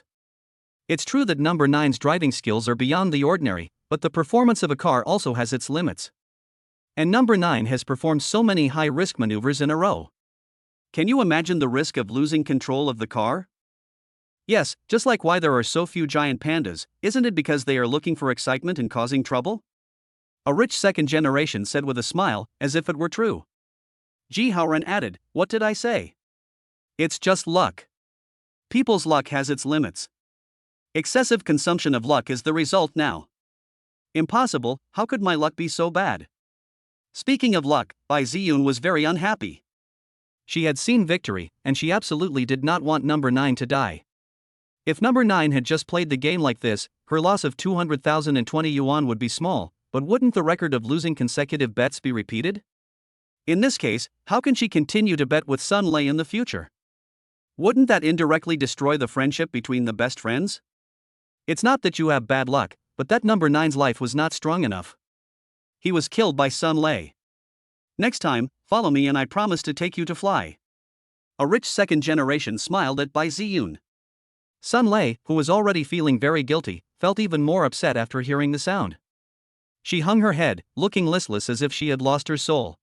It's true that number 9's driving skills are beyond the ordinary, but the performance of a car also has its limits. And number 9 has performed so many high-risk maneuvers in a row. Can you imagine the risk of losing control of the car? Yes, just like why there are so few giant pandas, isn't it because they are looking for excitement and causing trouble? A rich second generation said with a smile, as if it were true. Ji Haoran added, what did I say? It's just luck. People's luck has its limits. Excessive consumption of luck is the result now. Impossible, how could my luck be so bad? Speaking of luck, Bai Ziyun was very unhappy. She had seen victory, and she absolutely did not want number 9 to die. If number 9 had just played the game like this, her loss of 200,020 yuan would be small, but wouldn't the record of losing consecutive bets be repeated? In this case, how can she continue to bet with Sun Lei in the future? Wouldn't that indirectly destroy the friendship between the best friends? It's not that you have bad luck, but that number 9's life was not strong enough. He was killed by Sun Lei. Next time, follow me and I promise to take you to fly. A rich second generation smiled at Bai Ziyun. Sun Lei, who was already feeling very guilty, felt even more upset after hearing the sound. She hung her head, looking listless as if she had lost her soul.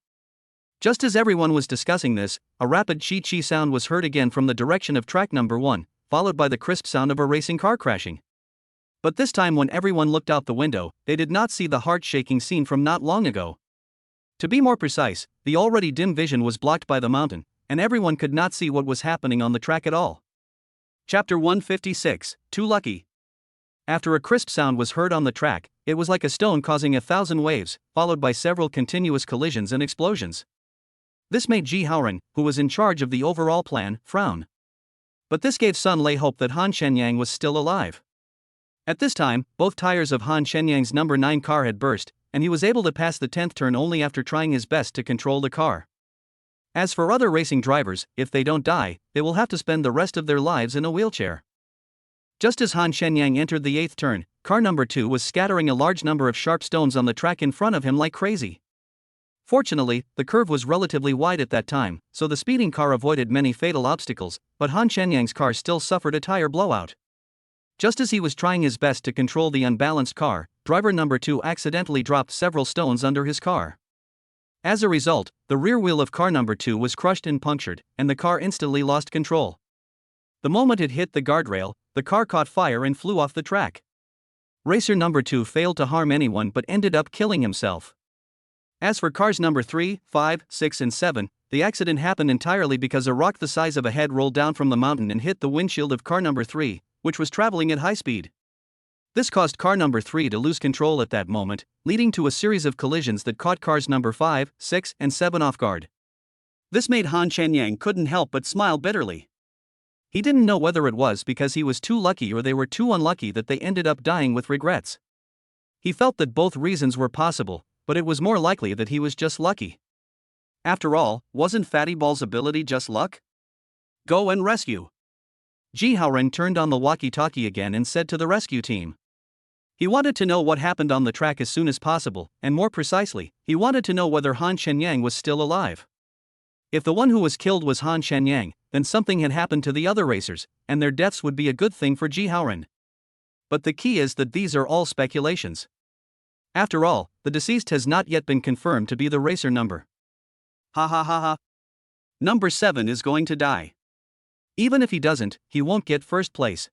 Just as everyone was discussing this, a rapid chi-chi sound was heard again from the direction of track number 1, followed by the crisp sound of a racing car crashing. But this time when everyone looked out the window, they did not see the heart-shaking scene from not long ago. To be more precise, the already dim vision was blocked by the mountain, and everyone could not see what was happening on the track at all. Chapter 156, Too Lucky. After a crisp sound was heard on the track, it was like a stone causing 1,000 waves, followed by several continuous collisions and explosions. This made Ji Haoran, who was in charge of the overall plan, frown. But this gave Sun Lei hope that Han Shenyang was still alive. At this time, both tires of Han Shenyang's number 9 car had burst, and he was able to pass the 10th turn only after trying his best to control the car. As for other racing drivers, if they don't die, they will have to spend the rest of their lives in a wheelchair. Just as Han Shenyang entered the 8th turn, car number 2 was scattering a large number of sharp stones on the track in front of him like crazy. Fortunately, the curve was relatively wide at that time, so the speeding car avoided many fatal obstacles, but Han Shenyang's car still suffered a tire blowout. Just as he was trying his best to control the unbalanced car, driver number 2 accidentally dropped several stones under his car. As a result, the rear wheel of car number 2 was crushed and punctured, and the car instantly lost control. The moment it hit the guardrail, the car caught fire and flew off the track. Racer number 2 failed to harm anyone but ended up killing himself. As for cars number 3, 5, 6 and 7, the accident happened entirely because a rock the size of a head rolled down from the mountain and hit the windshield of car number 3, which was traveling at high speed. This caused car number 3 to lose control at that moment, leading to a series of collisions that caught cars number 5, 6, and 7 off guard. This made Han Shenyang couldn't help but smile bitterly. He didn't know whether it was because he was too lucky or they were too unlucky that they ended up dying with regrets. He felt that both reasons were possible, but it was more likely that he was just lucky. After all, wasn't Fatty Ball's ability just luck? Go and rescue. Ji Haoren turned on the walkie-talkie again and said to the rescue team. He wanted to know what happened on the track as soon as possible, and more precisely, he wanted to know whether Han Shenyang was still alive. If the one who was killed was Han Shenyang, then something had happened to the other racers, and their deaths would be a good thing for Ji Haoren. But the key is that these are all speculations. After all, the deceased has not yet been confirmed to be the racer number. Ha ha ha ha. Number 7 is going to die. Even if he doesn't, he won't get first place.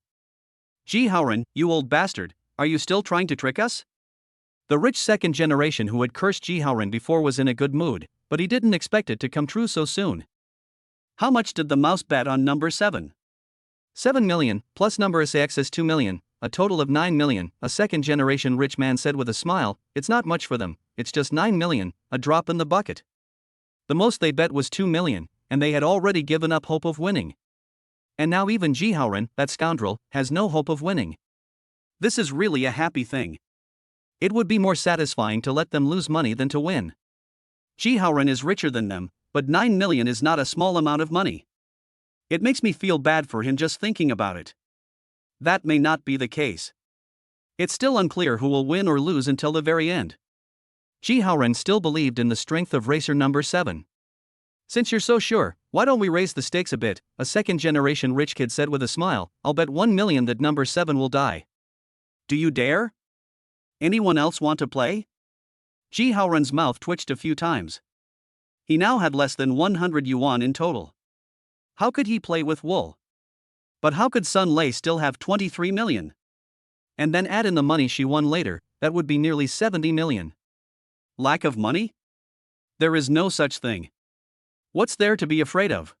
Ji Haoren, you old bastard, are you still trying to trick us? The rich second generation who had cursed Ji Haoren before was in a good mood, but he didn't expect it to come true so soon. How much did the mouse bet on number 7? 7 million, plus number SAX is 2 million, a total of 9 million, a second generation rich man said with a smile. It's not much for them, it's just 9 million, a drop in the bucket. The most they bet was 2 million, and they had already given up hope of winning. And now even Ji Haoren, that scoundrel, has no hope of winning. This is really a happy thing. It would be more satisfying to let them lose money than to win. Ji Haoren is richer than them, but 9 million is not a small amount of money. It makes me feel bad for him just thinking about it. That may not be the case. It's still unclear who will win or lose until the very end. Ji Haoren still believed in the strength of racer number 7. Since you're so sure, why don't we raise the stakes a bit, a second generation rich kid said with a smile. I'll bet 1 million that number 7 will die. Do you dare? Anyone else want to play? Ji Haoren's mouth twitched a few times. He now had less than 100 yuan in total. How could he play with wool? But how could Sun Lei still have 23 million? And then add in the money she won later, that would be nearly 70 million. Lack of money? There is no such thing. What's there to be afraid of?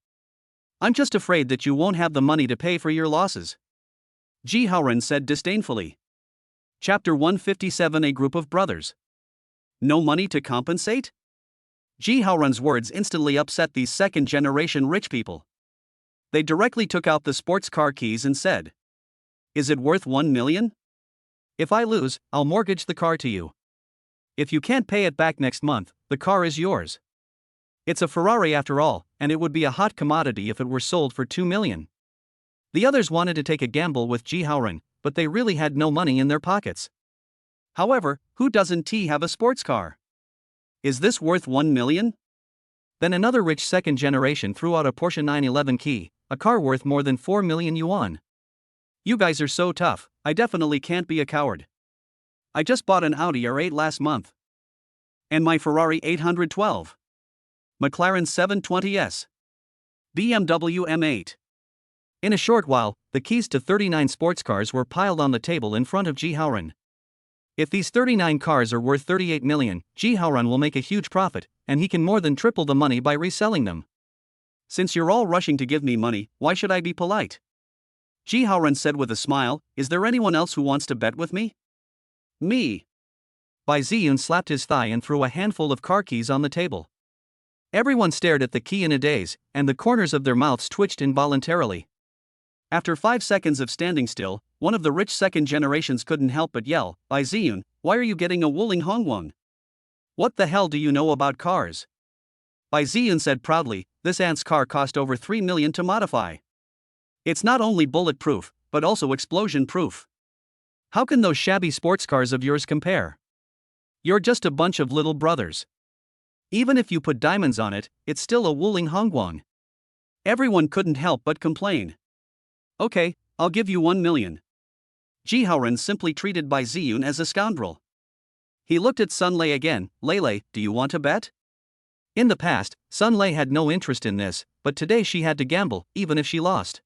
I'm just afraid that you won't have the money to pay for your losses. Ji Haoren said disdainfully. Chapter 157. A group of brothers. No money to compensate? Ji Haoren's words instantly upset these second-generation rich people. They directly took out the sports car keys and said, "Is it worth 1 million? If I lose, I'll mortgage the car to you. If you can't pay it back next month, the car is yours." It's a Ferrari after all, and it would be a hot commodity if it were sold for 2 million. The others wanted to take a gamble with Ji Haoren, but they really had no money in their pockets. However, who doesn't have a sports car? Is this worth 1 million? Then another rich second generation threw out a Porsche 911 key, a car worth more than 4 million yuan. You guys are so tough, I definitely can't be a coward. I just bought an Audi R8 last month. And my Ferrari 812. McLaren 720S. BMW M8. In a short while, the keys to 39 sports cars were piled on the table in front of Ji Haoren. If these 39 cars are worth 38 million, Ji Haoren will make a huge profit, and he can more than triple the money by reselling them. Since you're all rushing to give me money, why should I be polite? Ji Haoren said with a smile, is there anyone else who wants to bet with me? Me. Bai Ziyun slapped his thigh and threw a handful of car keys on the table. Everyone stared at the key in a daze, and the corners of their mouths twitched involuntarily. After 5 seconds of standing still, one of the rich second generations couldn't help but yell, Bai Ziyun, why are you getting a Wuling Hongwang? What the hell do you know about cars? Bai Ziyun said proudly, this aunt's car cost over 3 million to modify. It's not only bulletproof, but also explosion-proof. How can those shabby sports cars of yours compare? You're just a bunch of little brothers. Even if you put diamonds on it, it's still a Wuling Hongguang. Everyone couldn't help but complain. Okay, I'll give you 1 million. Ji Haoren simply treated Bai Ziyun as a scoundrel. He looked at Sun Lei again. Lei, do you want to bet? In the past, Sun Lei had no interest in this, but today she had to gamble, even if she lost.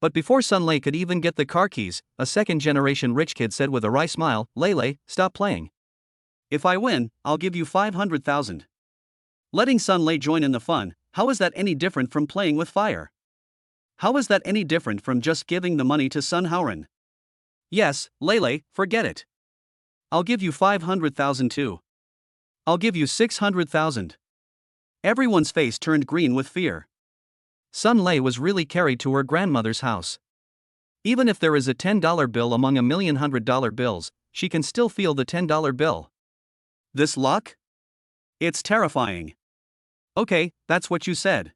But before Sun Lei could even get the car keys, a second-generation rich kid said with a wry smile, Lei, stop playing. If I win, I'll give you 500,000. Letting Sun Lei join in the fun, how is that any different from playing with fire? How is that any different from just giving the money to Sun Haoren? Yes, Lei, forget it. I'll give you 500,000 too. I'll give you 600,000. Everyone's face turned green with fear. Sun Lei was really carried to her grandmother's house. Even if there is a $10 bill among a million $100 bills, she can still feel the $10 bill. This luck? It's terrifying. Okay, that's what you said.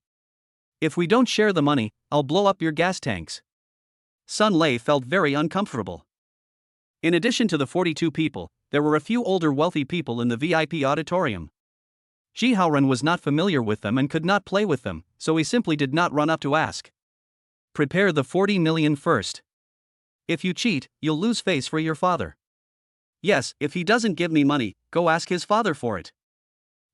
If we don't share the money, I'll blow up your gas tanks. Sun Lei felt very uncomfortable. In addition to the 42 people, there were a few older wealthy people in the VIP auditorium. Ji Haoren was not familiar with them and could not play with them, so he simply did not run up to ask. Prepare the 40 million first. If you cheat, you'll lose face for your father. Yes, if he doesn't give me money, go ask his father for it.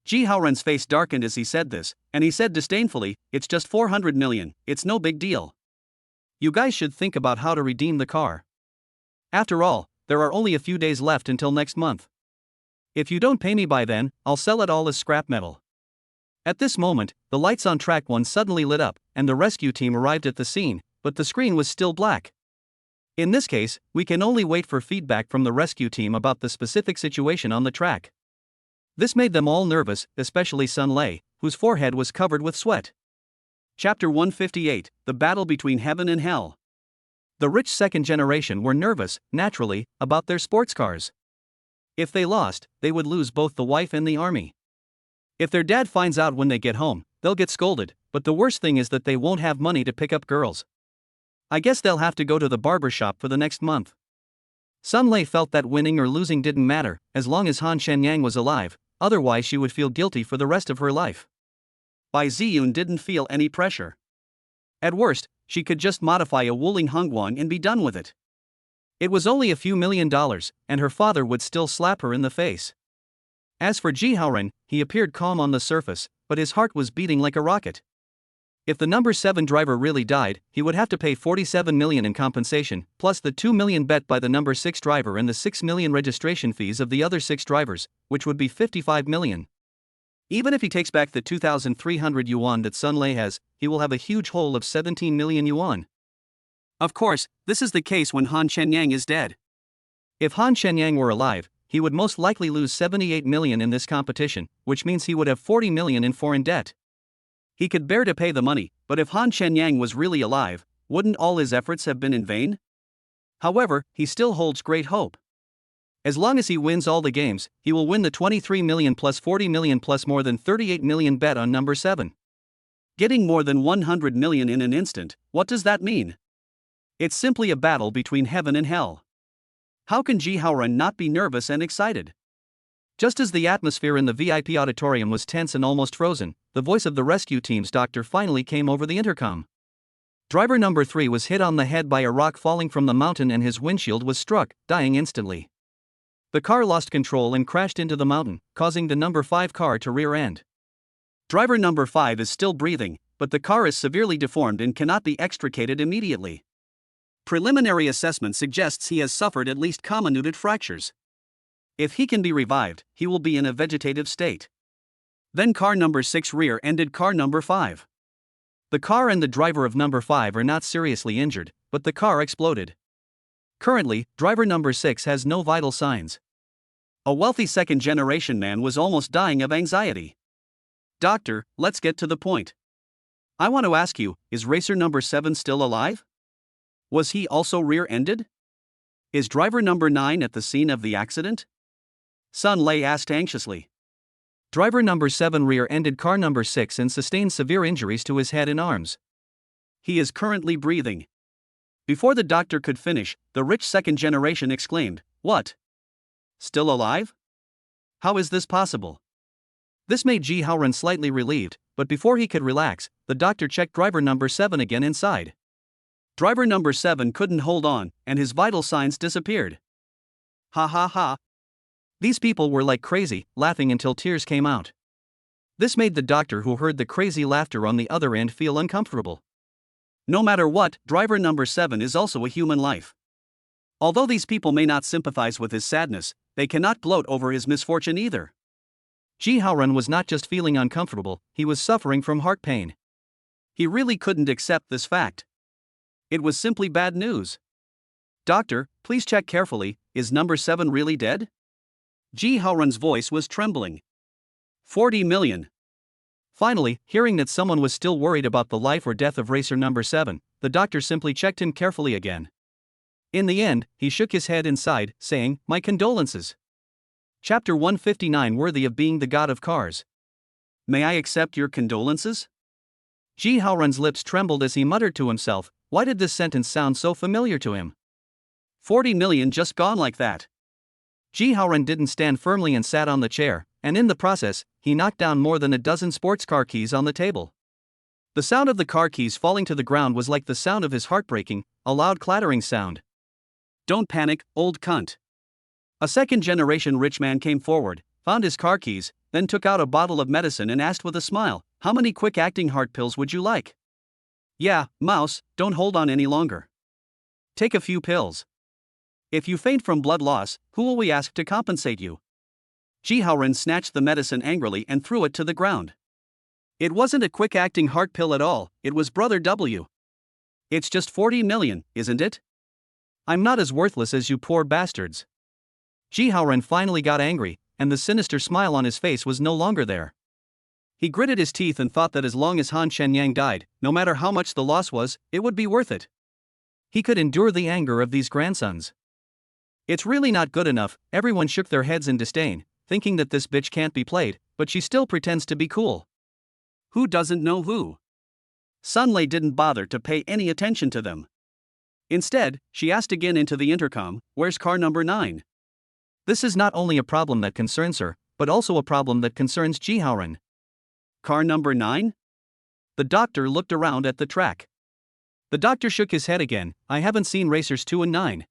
Ji Haoren's face darkened as he said this, and he said disdainfully, it's just 400 million, it's no big deal. You guys should think about how to redeem the car. After all, there are only a few days left until next month. If you don't pay me by then, I'll sell it all as scrap metal. At this moment, the lights on track 1 suddenly lit up, and the rescue team arrived at the scene, but the screen was still black. In this case, we can only wait for feedback from the rescue team about the specific situation on the track. This made them all nervous, especially Sun Lei, whose forehead was covered with sweat. Chapter 158, The Battle Between Heaven and Hell. The rich second generation were nervous, naturally, about their sports cars. If they lost, they would lose both the wife and the army. If their dad finds out when they get home, they'll get scolded, but the worst thing is that they won't have money to pick up girls. I guess they'll have to go to the barber shop for the next month. Sun Lei felt that winning or losing didn't matter, as long as Han Shenyang was alive, otherwise she would feel guilty for the rest of her life. Bai Ziyun didn't feel any pressure. At worst, she could just modify a Wuling Hongguang and be done with it. It was only a few $1 million, and her father would still slap her in the face. As for Ji Haoren, he appeared calm on the surface, but his heart was beating like a rocket. If the number 7 driver really died, he would have to pay 47 million in compensation, plus the 2 million bet by the number 6 driver and the 6 million registration fees of the other 6 drivers, which would be 55 million. Even if he takes back the 2,300 yuan that Sun Lei has, he will have a huge hole of 17 million yuan. Of course, this is the case when Han Shenyang is dead. If Han Shenyang were alive, he would most likely lose 78 million in this competition, which means he would have 40 million in foreign debt. He could bear to pay the money, but if Han Shenyang was really alive, wouldn't all his efforts have been in vain? However, he still holds great hope. As long as he wins all the games, he will win the 23 million plus 40 million plus more than 38 million bet on number 7. Getting more than 100 million in an instant, what does that mean? It's simply a battle between heaven and hell. How can Ji Haoren not be nervous and excited? Just as the atmosphere in the VIP auditorium was tense and almost frozen, the voice of the rescue team's doctor finally came over the intercom. Driver number 3 was hit on the head by a rock falling from the mountain and his windshield was struck, dying instantly. The car lost control and crashed into the mountain, causing the number 5 car to rear end. Driver number 5 is still breathing, but the car is severely deformed and cannot be extricated immediately. Preliminary assessment suggests he has suffered at least comminuted fractures. If he can be revived, he will be in a vegetative state. Then car number 6 rear-ended car number 5. The car and the driver of number 5 are not seriously injured, but the car exploded. Currently, driver number 6 has no vital signs. A wealthy second-generation man was almost dying of anxiety. Doctor, let's get to the point. I want to ask you, is racer number 7 still alive? Was he also rear-ended? Is driver number 9 at the scene of the accident? Sun Lei asked anxiously. Driver number 7 rear-ended car number 6 and sustained severe injuries to his head and arms. He is currently breathing. Before the doctor could finish, the rich second generation exclaimed, "What? Still alive? How is this possible?" This made Ji Haoran slightly relieved, but before he could relax, the doctor checked driver number 7 again inside. Driver number 7 couldn't hold on, and his vital signs disappeared. Ha ha ha. These people were like crazy, laughing until tears came out. This made the doctor who heard the crazy laughter on the other end feel uncomfortable. No matter what, driver number 7 is also a human life. Although these people may not sympathize with his sadness, they cannot gloat over his misfortune either. Ji Haoran was not just feeling uncomfortable, he was suffering from heart pain. He really couldn't accept this fact. It was simply bad news. "Doctor, please check carefully, is number 7 really dead?" Ji Haoran's voice was trembling. 40 million. Finally, hearing that someone was still worried about the life or death of racer number 7, the doctor simply checked him carefully again. In the end, he shook his head and sighed, saying, "My condolences." Chapter 159, worthy of being the god of cars. May I accept your condolences? Ji Haoran's lips trembled as he muttered to himself, why did this sentence sound so familiar to him? 40 million just gone like that. Ji Haoran didn't stand firmly and sat on the chair, and in the process, he knocked down more than a dozen sports car keys on the table. The sound of the car keys falling to the ground was like the sound of his heart breaking, a loud clattering sound. "Don't panic, old cunt." A second-generation rich man came forward, found his car keys, then took out a bottle of medicine and asked with a smile, "How many quick-acting heart pills would you like?" "Yeah, mouse, don't hold on any longer. Take a few pills. If you faint from blood loss, who will we ask to compensate you?" Ji Haoran snatched the medicine angrily and threw it to the ground. "It wasn't a quick-acting heart pill at all, it was Brother W. It's just 40 million, isn't it?" "I'm not as worthless as you poor bastards." Ji Haoran finally got angry, and the sinister smile on his face was no longer there. He gritted his teeth and thought that as long as Han Shenyang died, no matter how much the loss was, it would be worth it. He could endure the anger of these grandsons. "It's really not good enough," everyone shook their heads in disdain, thinking that this bitch can't be played, but she still pretends to be cool. Who doesn't know who? Sun Lei didn't bother to pay any attention to them. Instead, she asked again into the intercom, "Where's car number 9? This is not only a problem that concerns her, but also a problem that concerns Ji Haoran. Car number 9? The doctor looked around at the track. The doctor shook his head again, "I haven't seen racers 2 and 9.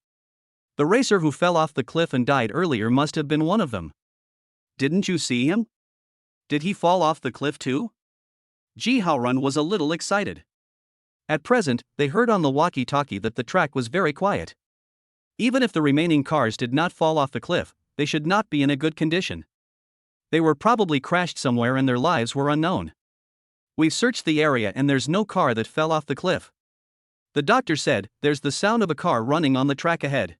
The racer who fell off the cliff and died earlier must have been one of them." "Didn't you see him? Did he fall off the cliff too?" Ji Haoran was a little excited. At present, they heard on the walkie-talkie that the track was very quiet. Even if the remaining cars did not fall off the cliff, they should not be in a good condition. They were probably crashed somewhere and their lives were unknown. "We've searched the area and there's no car that fell off the cliff." The doctor said, "There's the sound of a car running on the track ahead.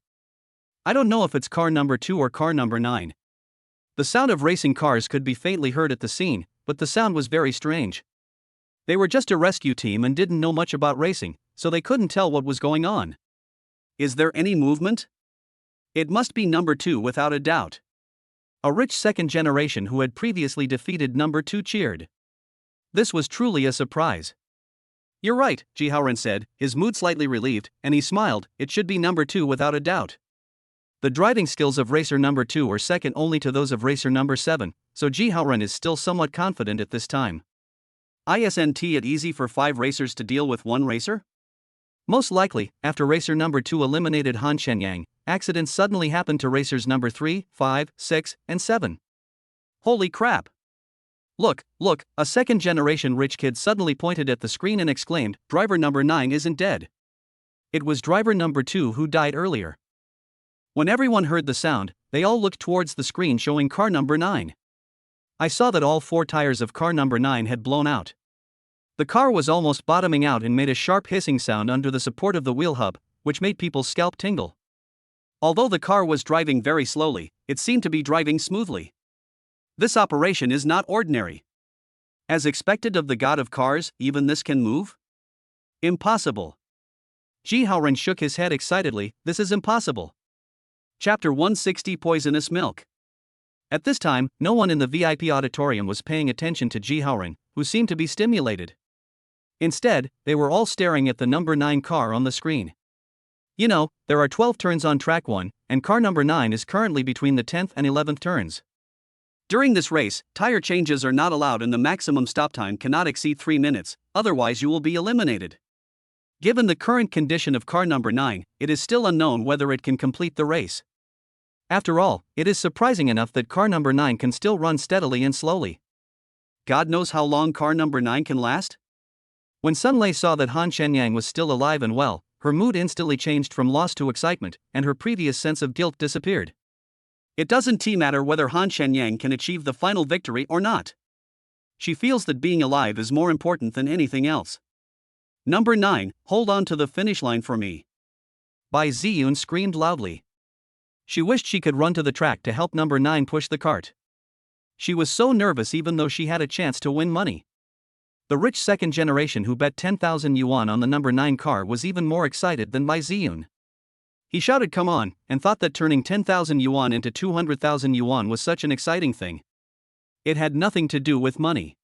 I don't know if it's car number 2 or car number 9. The sound of racing cars could be faintly heard at the scene, but the sound was very strange. They were just a rescue team and didn't know much about racing, so they couldn't tell what was going on." "Is there any movement?" "It must be number 2 without a doubt." A rich second generation who had previously defeated number 2 cheered. This was truly a surprise. "You're right," Ji Haoran said, his mood slightly relieved, and he smiled, "It should be number 2 without a doubt." The driving skills of racer number 2 are second only to those of racer number 7, so Ji Haoran is still somewhat confident at this time. "Isn't it easy for 5 racers to deal with 1 racer?" Most likely, after racer number 2 eliminated Han Shenyang, accidents suddenly happened to racers number 3, 5, 6, and 7. "Holy crap! Look, a second-generation rich kid suddenly pointed at the screen and exclaimed, "Driver number 9 isn't dead." It was driver number 2 who died earlier. When everyone heard the sound, they all looked towards the screen showing car number 9. I saw that all 4 tires of car number 9 had blown out. The car was almost bottoming out and made a sharp hissing sound under the support of the wheel hub, which made people's scalp tingle. Although the car was driving very slowly, it seemed to be driving smoothly. This operation is not ordinary. As expected of the god of cars, even this can move? Impossible. Ji Haoran shook his head excitedly, "This is impossible." Chapter 160, Poisonous Milk. At this time, no one in the VIP auditorium was paying attention to Ji Haoran, who seemed to be stimulated. Instead, they were all staring at the number 9 car on the screen. You know, there are 12 turns on track 1, and car number 9 is currently between the 10th and 11th turns. During this race, tire changes are not allowed and the maximum stop time cannot exceed 3 minutes, otherwise you will be eliminated. Given the current condition of car number 9, it is still unknown whether it can complete the race. After all, it is surprising enough that car number 9 can still run steadily and slowly. God knows how long car number 9 can last? When Sun Lei saw that Han Shenyang was still alive and well, her mood instantly changed from loss to excitement, and her previous sense of guilt disappeared. It doesn't matter whether Han Shenyang can achieve the final victory or not. She feels that being alive is more important than anything else. Number 9, hold on to the finish line for me. Bai Ziyun screamed loudly. She wished she could run to the track to help number 9 push the cart. She was so nervous even though she had a chance to win money. The rich second generation who bet 10,000 yuan on the number 9 car was even more excited than Bai Ziyun. He shouted "come on," and thought that turning 10,000 yuan into 200,000 yuan was such an exciting thing. It had nothing to do with money.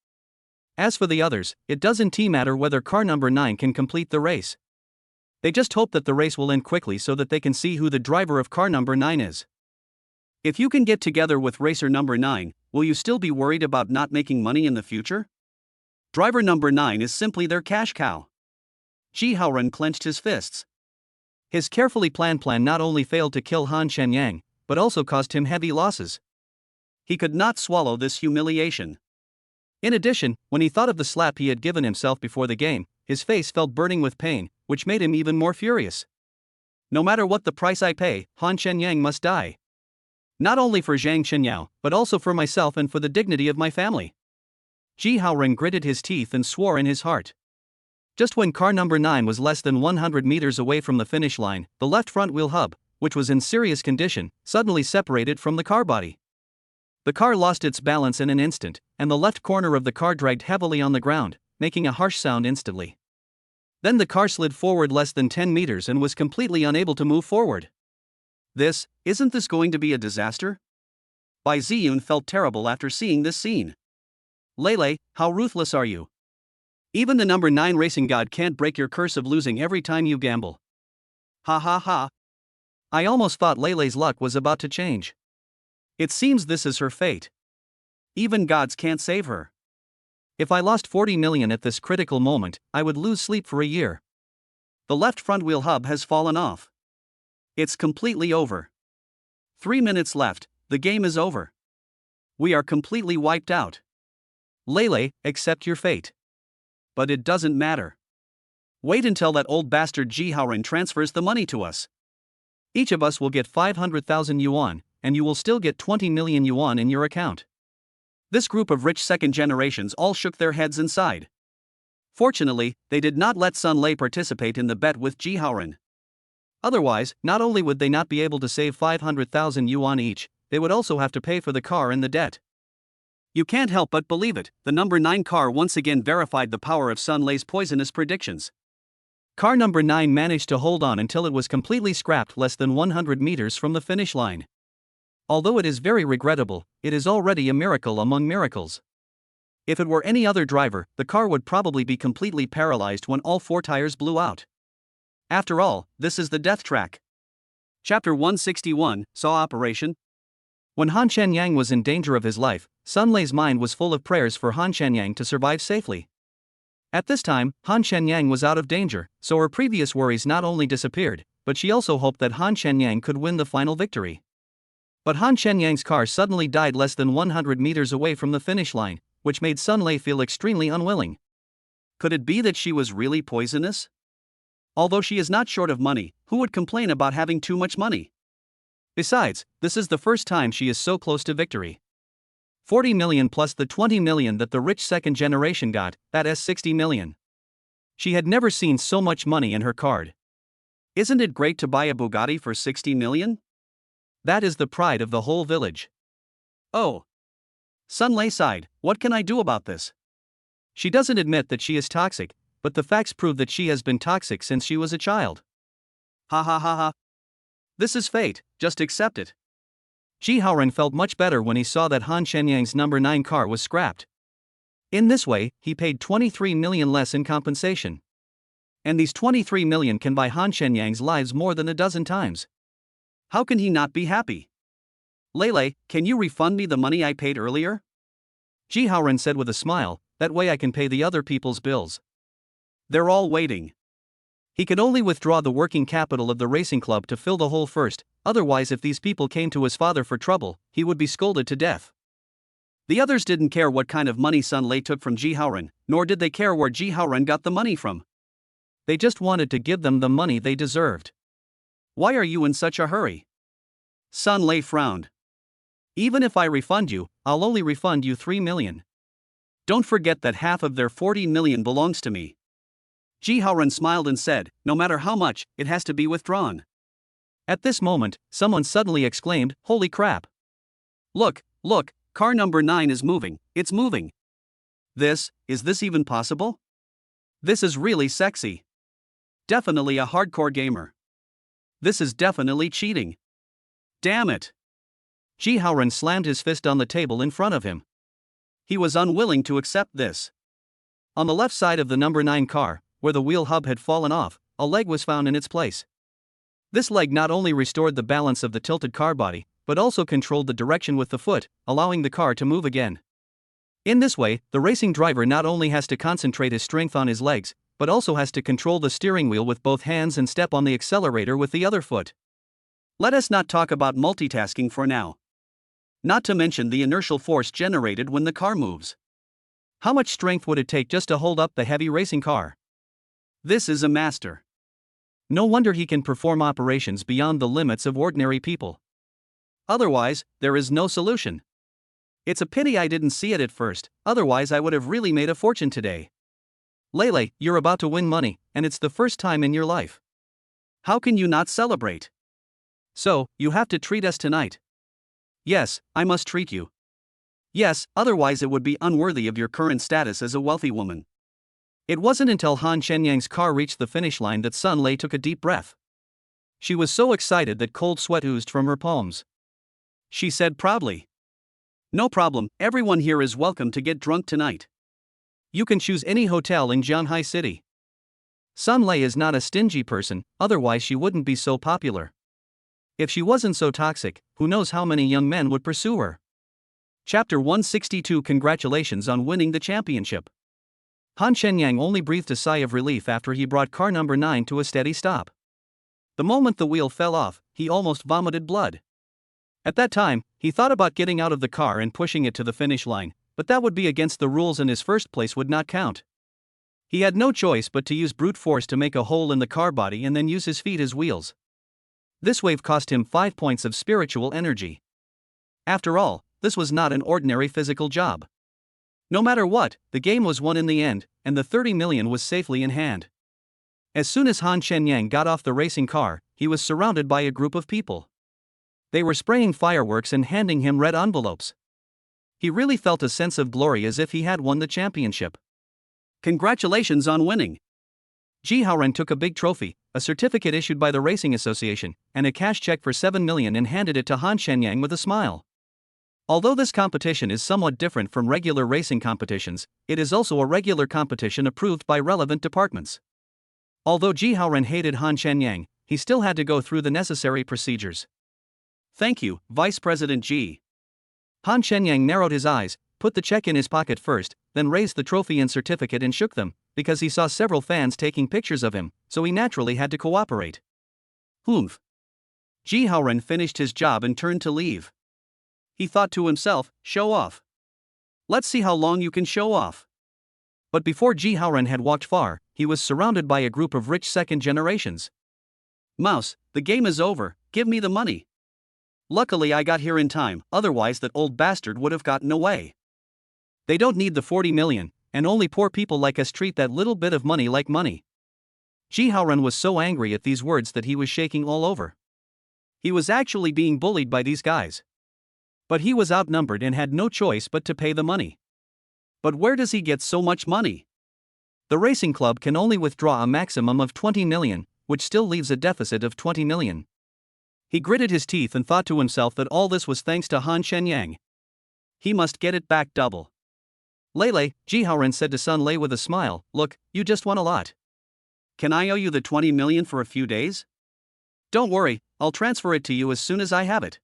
As for the others, it doesn't matter whether car number 9 can complete the race. They just hope that the race will end quickly so that they can see who the driver of car number 9 is. If you can get together with racer number 9, will you still be worried about not making money in the future? Driver number 9 is simply their cash cow. Ji Haoran clenched his fists. His carefully planned plan not only failed to kill Han Shenyang, but also caused him heavy losses. He could not swallow this humiliation. In addition, when he thought of the slap he had given himself before the game, his face felt burning with pain, which made him even more furious. No matter what the price I pay, Han Shenyang must die. Not only for Zhang Qinyao, but also for myself and for the dignity of my family. Ji Haoran gritted his teeth and swore in his heart. Just when car number 9 was less than 100 meters away from the finish line, the left front wheel hub, which was in serious condition, suddenly separated from the car body. The car lost its balance in an instant, and the left corner of the car dragged heavily on the ground, making a harsh sound instantly. Then the car slid forward less than 10 meters and was completely unable to move forward. Isn't this going to be a disaster? Bai Ziyun felt terrible after seeing this scene. Lele, how ruthless are you? Even the number 9 racing god can't break your curse of losing every time you gamble. Ha ha ha. I almost thought Lele's luck was about to change. It seems this is her fate. Even gods can't save her. If I lost 40 million at this critical moment, I would lose sleep for a year. The left front wheel hub has fallen off. It's completely over. 3 minutes left, the game is over. We are completely wiped out. Lele, accept your fate. But it doesn't matter. Wait until that old bastard Ji Haoran transfers the money to us. Each of us will get 500,000 yuan, and you will still get 20 million yuan in your account. This group of rich second generations all shook their heads and sighed. Fortunately, they did not let Sun Lei participate in the bet with Ji Haoran. Otherwise, not only would they not be able to save 500,000 yuan each, they would also have to pay for the car and the debt. You can't help but believe it, the number 9 car once again verified the power of Sun Lei's poisonous predictions. Car number 9 managed to hold on until it was completely scrapped less than 100 meters from the finish line. Although it is very regrettable, it is already a miracle among miracles. If it were any other driver, the car would probably be completely paralyzed when all 4 tires blew out. After all, this is the death track. Chapter 161, Saw Operation. When Han Shenyang was in danger of his life, Sun Lei's mind was full of prayers for Han Shenyang to survive safely. At this time, Han Shenyang was out of danger, so her previous worries not only disappeared, but she also hoped that Han Shenyang could win the final victory. But Han Shenyang's car suddenly died less than 100 meters away from the finish line, which made Sun Lei feel extremely unwilling. Could it be that she was really poisonous? Although she is not short of money, who would complain about having too much money? Besides, this is the first time she is so close to victory. 40 million plus the 20 million that the rich second generation got, that is 60 million. She had never seen so much money in her card. Isn't it great to buy a Bugatti for 60 million? That is the pride of the whole village. Oh. Sun Lei sighed, what can I do about this? She doesn't admit that she is toxic, but the facts prove that she has been toxic since she was a child. Ha ha ha ha. This is fate, just accept it. Ji Haoren felt much better when he saw that Han Shenyang's number 9 car was scrapped. In this way, he paid 23 million less in compensation. And these 23 million can buy Han Shenyang's lives more than a dozen times. How can he not be happy? Lele, can you refund me the money I paid earlier? Ji Haoren said with a smile, that way I can pay the other people's bills. They're all waiting. He could only withdraw the working capital of the racing club to fill the hole first, otherwise if these people came to his father for trouble, he would be scolded to death. The others didn't care what kind of money Sun Lei took from Ji Haoren, nor did they care where Ji Haoren got the money from. They just wanted to give them the money they deserved. Why are you in such a hurry? Sun Lei frowned. Even if I refund you, I'll only refund you 3 million. Don't forget that half of their 40 million belongs to me. Ji Haoren smiled and said, no matter how much, it has to be withdrawn. At this moment, someone suddenly exclaimed, holy crap. Look, car number 9 is moving, it's moving. Is this even possible? This is really sexy. Definitely a hardcore gamer. This is definitely cheating. Damn it. Ji Haoren slammed his fist on the table in front of him. He was unwilling to accept this. On the left side of the number 9 car, where the wheel hub had fallen off, a leg was found in its place. This leg not only restored the balance of the tilted car body, but also controlled the direction with the foot, allowing the car to move again. In this way, the racing driver not only has to concentrate his strength on his legs, but also has to control the steering wheel with both hands and step on the accelerator with the other foot. Let us not talk about multitasking for now. Not to mention the inertial force generated when the car moves. How much strength would it take just to hold up the heavy racing car? This is a master. No wonder he can perform operations beyond the limits of ordinary people. Otherwise, there is no solution. It's a pity I didn't see it at first, otherwise I would have really made a fortune today. Lele, you're about to win money, and it's the first time in your life. How can you not celebrate? So, you have to treat us tonight. Yes, I must treat you. Yes, otherwise it would be unworthy of your current status as a wealthy woman. It wasn't until Han Shenyang's car reached the finish line that Sun Lei took a deep breath. She was so excited that cold sweat oozed from her palms. She said proudly, no problem, everyone here is welcome to get drunk tonight. You can choose any hotel in Shanghai City. Sun Lei is not a stingy person, otherwise she wouldn't be so popular. If she wasn't so toxic, who knows how many young men would pursue her. Chapter 162. Congratulations on winning the championship. Han Shenyang only breathed a sigh of relief after he brought car number 9 to a steady stop. The moment the wheel fell off, he almost vomited blood. At that time, he thought about getting out of the car and pushing it to the finish line, but that would be against the rules and his first place would not count. He had no choice but to use brute force to make a hole in the car body and then use his feet as wheels. This wave cost him 5 points of spiritual energy. After all, this was not an ordinary physical job. No matter what, the game was won in the end, and the 30 million was safely in hand. As soon as Han Shenyang got off the racing car, he was surrounded by a group of people. They were spraying fireworks and handing him red envelopes. He really felt a sense of glory as if he had won the championship. Congratulations on winning. Ji Haoren took a big trophy, a certificate issued by the Racing Association, and a cash check for 7 million and handed it to Han Shenyang with a smile. Although this competition is somewhat different from regular racing competitions, it is also a regular competition approved by relevant departments. Although Ji Haoren hated Han Shenyang, he still had to go through the necessary procedures. Thank you, Vice President Ji. Han Shenyang narrowed his eyes, put the check in his pocket first, then raised the trophy and certificate and shook them, because he saw several fans taking pictures of him, so he naturally had to cooperate. Humph. Ji Haoren finished his job and turned to leave. He thought to himself, show off. Let's see how long you can show off. But before Ji Haoren had walked far, he was surrounded by a group of rich second generations. Mouse, the game is over, give me the money. Luckily I got here in time, otherwise that old bastard would have gotten away. They don't need the 40 million, and only poor people like us treat that little bit of money like money. Ji Haoren was so angry at these words that he was shaking all over. He was actually being bullied by these guys. But he was outnumbered and had no choice but to pay the money. But where does he get so much money? The racing club can only withdraw a maximum of 20 million, which still leaves a deficit of 20 million. He gritted his teeth and thought to himself that all this was thanks to Han Shenyang. He must get it back double. Lele, Ji Haoran said to Sun Lei with a smile, look, you just won a lot. Can I owe you the 20 million for a few days? Don't worry, I'll transfer it to you as soon as I have it.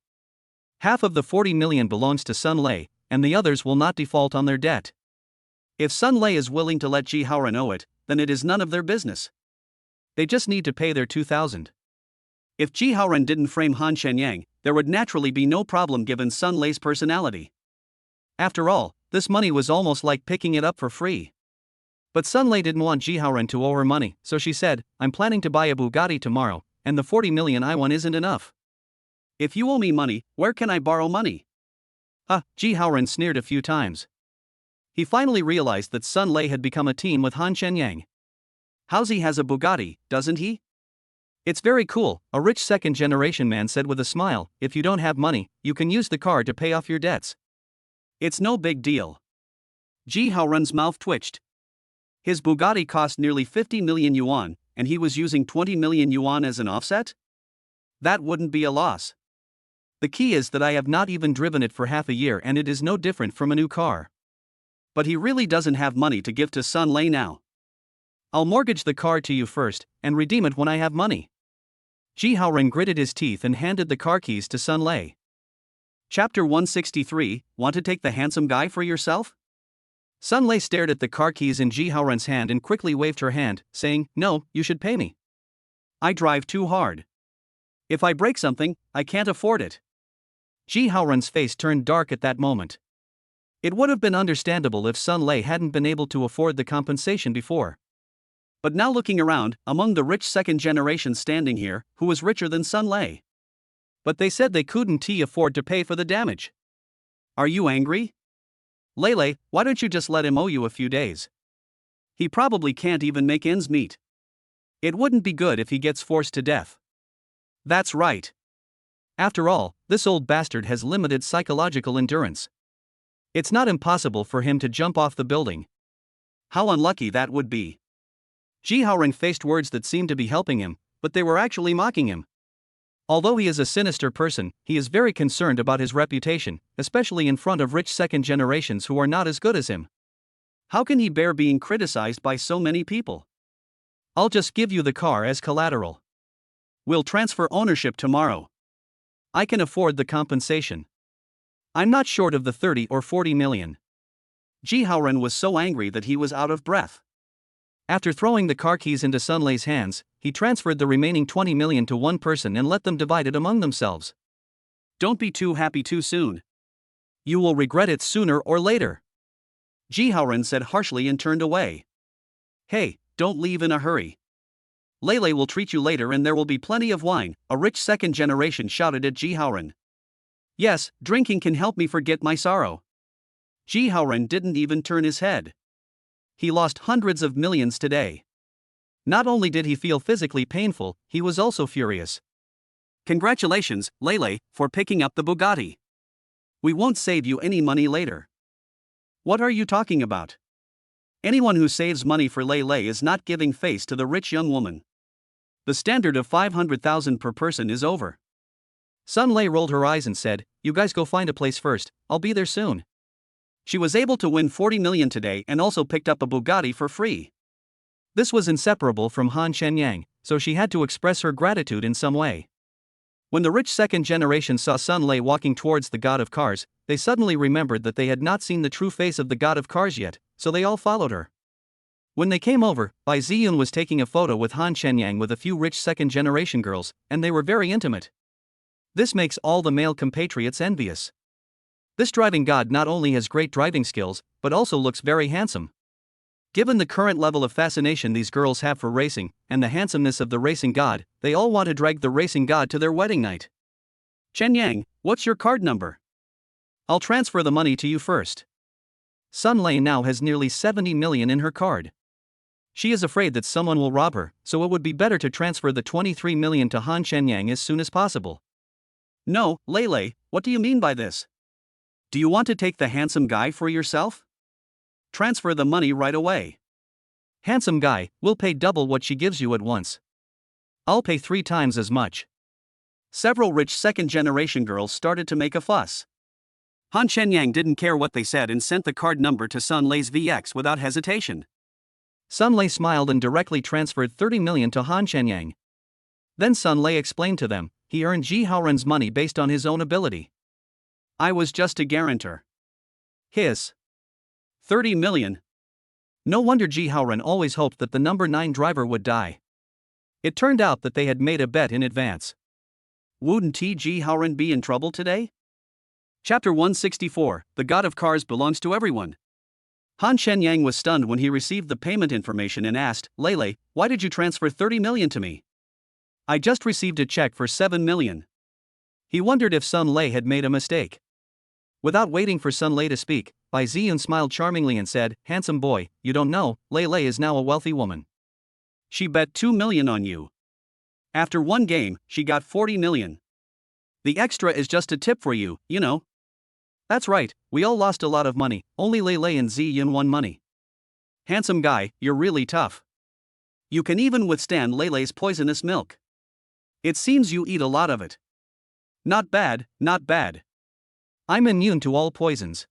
Half of the 40 million belongs to Sun Lei, and the others will not default on their debt. If Sun Lei is willing to let Ji Haoran owe it, then it is none of their business. They just need to pay their 2,000. If Ji Haoran didn't frame Han Shenyang, there would naturally be no problem given Sun Lei's personality. After all, this money was almost like picking it up for free. But Sun Lei didn't want Ji Haoran to owe her money, so she said, I'm planning to buy a Bugatti tomorrow, and the 40 million I won isn't enough. If you owe me money, where can I borrow money? Ji Haoran sneered a few times. He finally realized that Sun Lei had become a team with Han Shenyang. Howsy has a Bugatti, doesn't he? It's very cool, a rich second-generation man said with a smile. If you don't have money, you can use the car to pay off your debts. It's no big deal. Ji Haoran's mouth twitched. His Bugatti cost nearly 50 million yuan, and he was using 20 million yuan as an offset? That wouldn't be a loss. The key is that I have not even driven it for half a year and it is no different from a new car. But he really doesn't have money to give to Sun Lei now. I'll mortgage the car to you first, and redeem it when I have money. Ji Haoran gritted his teeth and handed the car keys to Sun Lei. Chapter 163, Want to take the handsome guy for yourself? Sun Lei stared at the car keys in Ji Haoran's hand and quickly waved her hand, saying, no, you should pay me. I drive too hard. If I break something, I can't afford it. Ji Haoran's face turned dark at that moment. It would have been understandable if Sun Lei hadn't been able to afford the compensation before. But now looking around, among the rich second generation standing here, who was richer than Sun Lei? But they said they couldn't afford to pay for the damage. Are you angry? Lele, why don't you just let him owe you a few days? He probably can't even make ends meet. It wouldn't be good if he gets forced to death. That's right. After all, this old bastard has limited psychological endurance. It's not impossible for him to jump off the building. How unlucky that would be. Ji Haoran faced words that seemed to be helping him, but they were actually mocking him. Although he is a sinister person, he is very concerned about his reputation, especially in front of rich second generations who are not as good as him. How can he bear being criticized by so many people? I'll just give you the car as collateral. We'll transfer ownership tomorrow. I can afford the compensation. I'm not short of the 30 or 40 million. Ji Haoran was so angry that he was out of breath. After throwing the car keys into Sun Lei's hands, he transferred the remaining 20 million to one person and let them divide it among themselves. Don't be too happy too soon. You will regret it sooner or later. Ji Haoran said harshly and turned away. Hey, don't leave in a hurry. Lele will treat you later and there will be plenty of wine, a rich second generation shouted at Ji Haoran. Yes, drinking can help me forget my sorrow. Ji Haoran didn't even turn his head. He lost hundreds of millions today. Not only did he feel physically painful, he was also furious. Congratulations, Lele, for picking up the Bugatti. We won't save you any money later. What are you talking about? Anyone who saves money for Lele is not giving face to the rich young woman. The standard of 500,000 per person is over. Sun Lei rolled her eyes and said, you guys go find a place first, I'll be there soon. She was able to win 40 million today and also picked up a Bugatti for free. This was inseparable from Han Shenyang, so she had to express her gratitude in some way. When the rich second generation saw Sun Lei walking towards the god of cars, they suddenly remembered that they had not seen the true face of the god of cars yet, so they all followed her. When they came over, Bai Ziyun was taking a photo with Han Shenyang with a few rich second generation girls, and they were very intimate. This makes all the male compatriots envious. This driving god not only has great driving skills, but also looks very handsome. Given the current level of fascination these girls have for racing, and the handsomeness of the racing god, they all want to drag the racing god to their wedding night. Chen Yang, what's your card number? I'll transfer the money to you first. Sun Lei now has nearly 70 million in her card. She is afraid that someone will rob her, so it would be better to transfer the 23 million to Han Shenyang as soon as possible. No, Lele, what do you mean by this? Do you want to take the handsome guy for yourself? Transfer the money right away. Handsome guy, we'll pay double what she gives you at once. I'll pay 3 times as much. Several rich second-generation girls started to make a fuss. Han Shenyang didn't care what they said and sent the card number to Sun Lei's VX without hesitation. Sun Lei smiled and directly transferred 30 million to Han Shenyang. Then Sun Lei explained to them, he earned Ji Haoren's money based on his own ability. I was just a guarantor. Hiss. 30 million. No wonder Ji Haoren always hoped that the number 9 driver would die. It turned out that they had made a bet in advance. Wouldn't Ji Haoren be in trouble today? Chapter 164, The God of Cars Belongs to Everyone. Han Shenyang was stunned when he received the payment information and asked, Lei, why did you transfer 30 million to me? I just received a check for 7 million. He wondered if Sun Lei had made a mistake. Without waiting for Sun Lei to speak, Bai Ziyun smiled charmingly and said, handsome boy, you don't know, Lei is now a wealthy woman. She bet 2 million on you. After one game, she got 40 million. The extra is just a tip for you, you know. That's right, we all lost a lot of money, only Lei and Ziyun won money. Handsome guy, you're really tough. You can even withstand Lei's poisonous milk. It seems you eat a lot of it. Not bad, not bad. I'm immune to all poisons.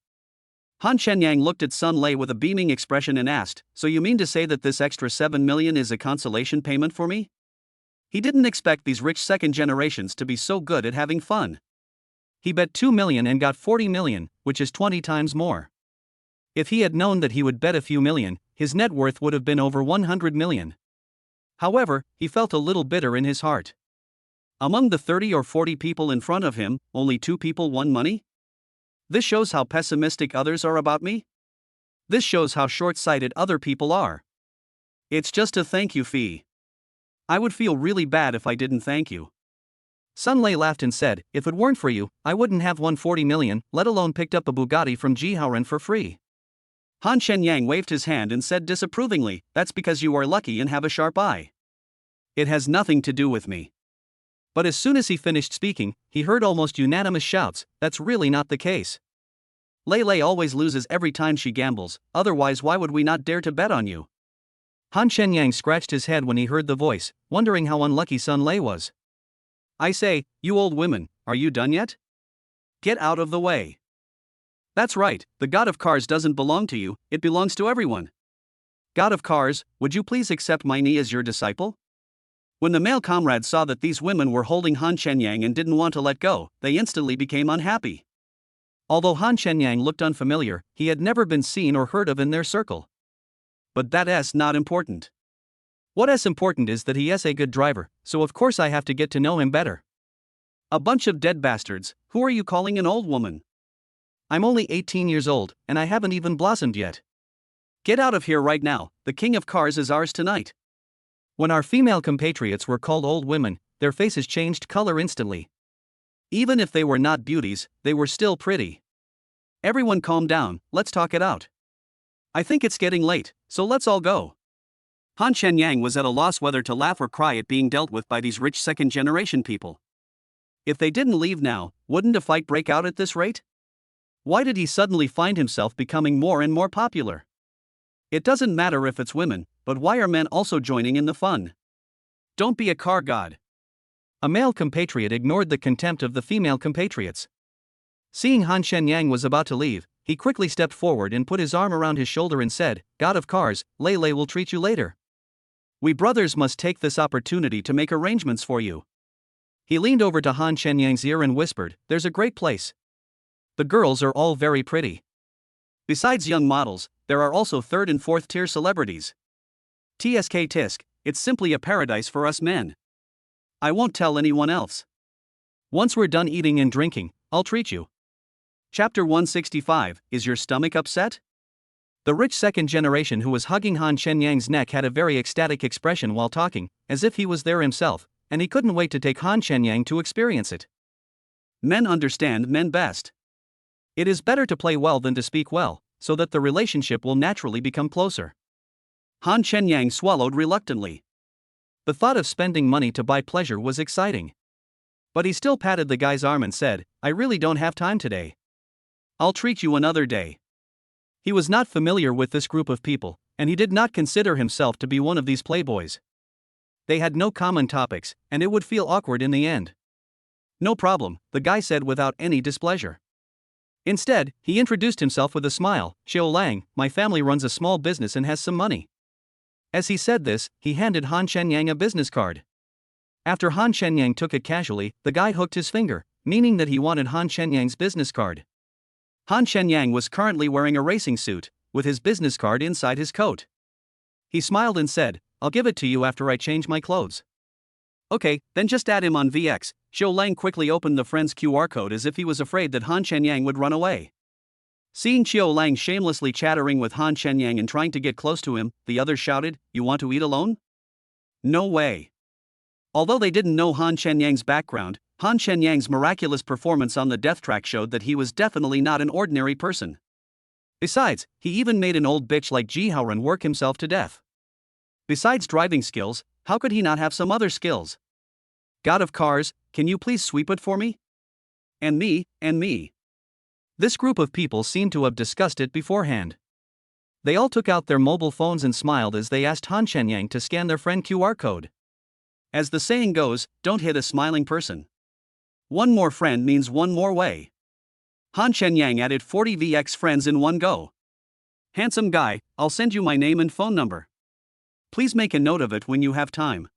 Han Shenyang looked at Sun Lei with a beaming expression and asked, so you mean to say that this extra 7 million is a consolation payment for me? He didn't expect these rich second generations to be so good at having fun. He bet 2 million and got 40 million, which is 20 times more. If he had known that he would bet a few million, his net worth would have been over 100 million. However, he felt a little bitter in his heart. Among the 30 or 40 people in front of him, only 2 people won money? This shows how pessimistic others are about me? This shows how short-sighted other people are. It's just a thank you fee. I would feel really bad if I didn't thank you. Sun Lei laughed and said, if it weren't for you, I wouldn't have won 40 million, let alone picked up a Bugatti from Ji Haoren for free. Han Shenyang waved his hand and said disapprovingly, that's because you are lucky and have a sharp eye. It has nothing to do with me. But as soon as he finished speaking, he heard almost unanimous shouts, that's really not the case. Lei always loses every time she gambles, otherwise why would we not dare to bet on you? Han Shenyang scratched his head when he heard the voice, wondering how unlucky Sun Lei was. I say, you old women, are you done yet? Get out of the way. That's right, the God of Cars doesn't belong to you, it belongs to everyone. God of Cars, would you please accept my knee as your disciple? When the male comrades saw that these women were holding Han Shenyang and didn't want to let go, they instantly became unhappy. Although Han Shenyang looked unfamiliar, he had never been seen or heard of in their circle. But that's not important. What's important is that he is a good driver, so of course I have to get to know him better. A bunch of dead bastards, who are you calling an old woman? I'm only 18 years old, and I haven't even blossomed yet. Get out of here right now, the king of cars is ours tonight. When our female compatriots were called old women, their faces changed color instantly. Even if they were not beauties, they were still pretty. Everyone calm down, let's talk it out. I think it's getting late, so let's all go. Han Shenyang was at a loss whether to laugh or cry at being dealt with by these rich second-generation people. If they didn't leave now, wouldn't a fight break out at this rate? Why did he suddenly find himself becoming more and more popular? It doesn't matter if it's women, but why are men also joining in the fun? Don't be a car god. A male compatriot ignored the contempt of the female compatriots. Seeing Han Shenyang was about to leave, he quickly stepped forward and put his arm around his shoulder and said, God of Cars, Lei will treat you later. We brothers must take this opportunity to make arrangements for you. He leaned over to Han Shenyang's ear and whispered, there's a great place. The girls are all very pretty. Besides young models, there are also third and fourth tier celebrities. TSK Tisk, it's simply a paradise for us men. I won't tell anyone else. Once we're done eating and drinking, I'll treat you. Chapter 165, Is your stomach upset? The rich second generation who was hugging Han Shenyang's neck had a very ecstatic expression while talking, as if he was there himself, and he couldn't wait to take Han Shenyang to experience it. Men understand men best. It is better to play well than to speak well, so that the relationship will naturally become closer. Han Shenyang swallowed reluctantly. The thought of spending money to buy pleasure was exciting. But he still patted the guy's arm and said, I really don't have time today. I'll treat you another day. He was not familiar with this group of people, and he did not consider himself to be one of these playboys. They had no common topics, and it would feel awkward in the end. No problem, the guy said without any displeasure. Instead, he introduced himself with a smile. Xiao Lang, my family runs a small business and has some money. As he said this, he handed Han Shenyang a business card. After Han Shenyang took it casually, the guy hooked his finger, meaning that he wanted Han Shenyang's business card. Han Shenyang was currently wearing a racing suit, with his business card inside his coat. He smiled and said, I'll give it to you after I change my clothes. Okay, then just add him on VX. Xiao Lang quickly opened the friend's QR code as if he was afraid that Han Shenyang would run away. Seeing Xiao Lang shamelessly chattering with Han Shenyang and trying to get close to him, the others shouted, You want to eat alone? No way. Although they didn't know Han Shenyang's background, Han Shenyang's miraculous performance on the death track showed that he was definitely not an ordinary person. Besides, he even made an old bitch like Ji Haoran work himself to death. Besides driving skills, how could he not have some other skills? God of cars, can you please sweep it for me? And me, and me. This group of people seemed to have discussed it beforehand. They all took out their mobile phones and smiled as they asked Han Shenyang to scan their friend QR code. As the saying goes, don't hit a smiling person. One more friend means one more way. Han Shenyang added 40 VX friends in one go. Handsome guy, I'll send you my name and phone number. Please make a note of it when you have time.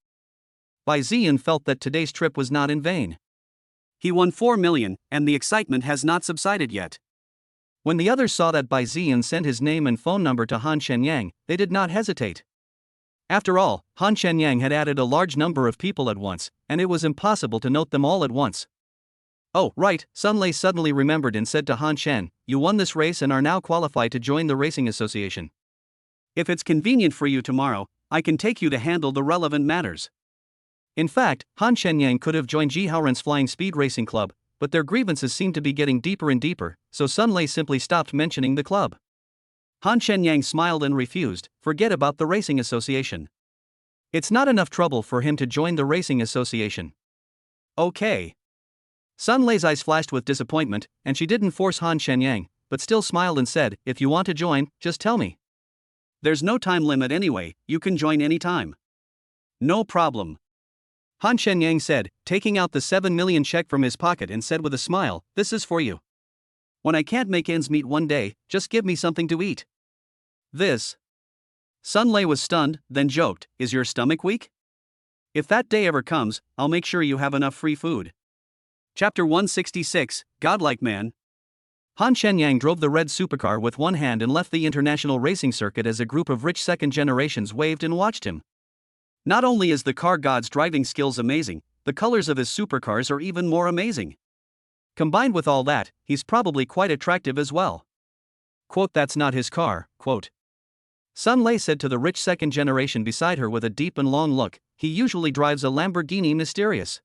Bai Ziyan felt that today's trip was not in vain. He won 4 million, and the excitement has not subsided yet. When the others saw that Bai Ziyan sent his name and phone number to Han Shenyang, they did not hesitate. After all, Han Shenyang had added a large number of people at once, and it was impossible to note them all at once. Oh, right, Sun Lei suddenly remembered and said to Han Shen, You won this race and are now qualified to join the racing association. If it's convenient for you tomorrow, I can take you to handle the relevant matters. In fact, Han Shenyang could have joined Ji Haoran's Flying Speed Racing Club, but their grievances seemed to be getting deeper and deeper, so Sun Lei simply stopped mentioning the club. Han Shenyang smiled and refused, forget about the racing association. It's not enough trouble for him to join the racing association. Okay. Sun Lei's eyes flashed with disappointment, and she didn't force Han Shenyang, but still smiled and said, If you want to join, just tell me. There's no time limit anyway, you can join any time. No problem. Han Shenyang said, taking out the 7 million check from his pocket and said with a smile, This is for you. When I can't make ends meet one day, just give me something to eat. This. Sun Lei was stunned, then joked, Is your stomach weak? If that day ever comes, I'll make sure you have enough free food. Chapter 166, Godlike Man. Han Shenyang drove the red supercar with one hand and left the international racing circuit as a group of rich second generations waved and watched him. Not only is the car god's driving skills amazing, the colors of his supercars are even more amazing. Combined with all that, he's probably quite attractive as well. Quote, That's not his car, quote. Sun Lei said to the rich second generation beside her with a deep and long look, He usually drives a Lamborghini Mysterious.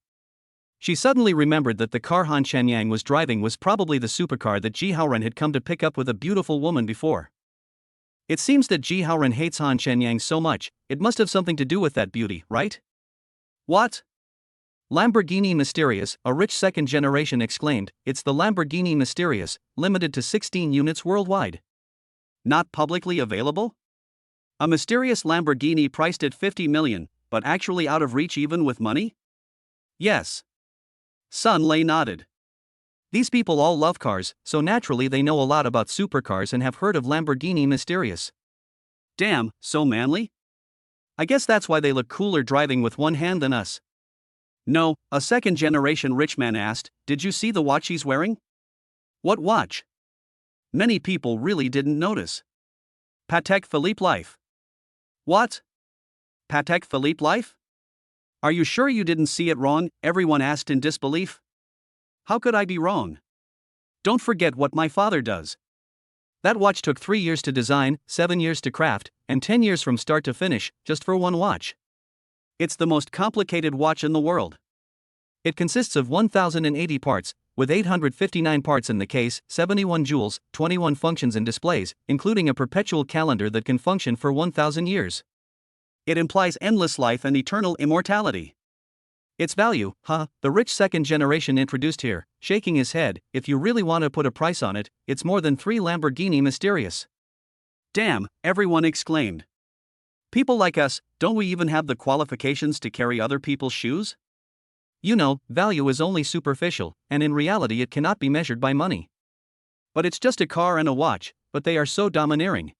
She suddenly remembered that the car Han Shenyang was driving was probably the supercar that Ji Haoran had come to pick up with a beautiful woman before. It seems that Ji Haoran hates Han Shenyang so much, it must have something to do with that beauty, right? What? Lamborghini Mysterious, a rich second generation exclaimed, It's the Lamborghini Mysterious, limited to 16 units worldwide. Not publicly available? A mysterious Lamborghini priced at 50 million, but actually out of reach even with money? Yes. Sun Lei nodded. These people all love cars, so naturally they know a lot about supercars and have heard of Lamborghini Mysterious. Damn, so manly? I guess that's why they look cooler driving with one hand than us. No, a second generation rich man asked, Did you see the watch he's wearing? What watch? Many people really didn't notice. Patek Philippe Life. What? Patek Philippe Life? Are you sure you didn't see it wrong? Everyone asked in disbelief. How could I be wrong? Don't forget what my father does. That watch took 3 years to design, 7 years to craft, and 10 years from start to finish, just for one watch. It's the most complicated watch in the world. It consists of 1,080 parts, with 859 parts in the case, 71 jewels, 21 functions and displays, including a perpetual calendar that can function for 1,000 years. It implies endless life and eternal immortality. Its value, the rich second generation introduced here, shaking his head, if you really want to put a price on it, it's more than 3 Lamborghini Mysterious. Damn, everyone exclaimed. People like us, don't we even have the qualifications to carry other people's shoes? You know, value is only superficial, and in reality it cannot be measured by money. But it's just a car and a watch, but they are so domineering.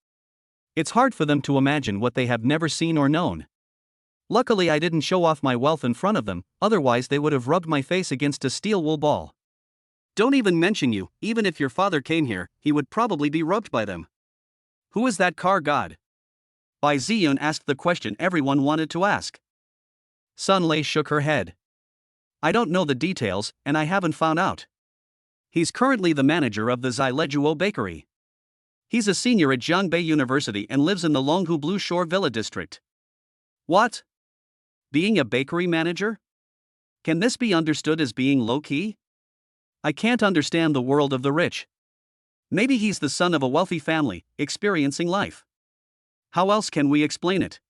It's hard for them to imagine what they have never seen or known. Luckily I didn't show off my wealth in front of them, otherwise they would have rubbed my face against a steel wool ball. Don't even mention you, even if your father came here, he would probably be rubbed by them. Who is that car god? Bai Ziyun asked the question everyone wanted to ask. Sun Lei shook her head. I don't know the details, and I haven't found out. He's currently the manager of the Zilejuo bakery. He's a senior at Jiangbei University and lives in the Longhu Blue Shore Villa district. What? Being a bakery manager? Can this be understood as being low-key? I can't understand the world of the rich. Maybe he's the son of a wealthy family, experiencing life. How else can we explain it?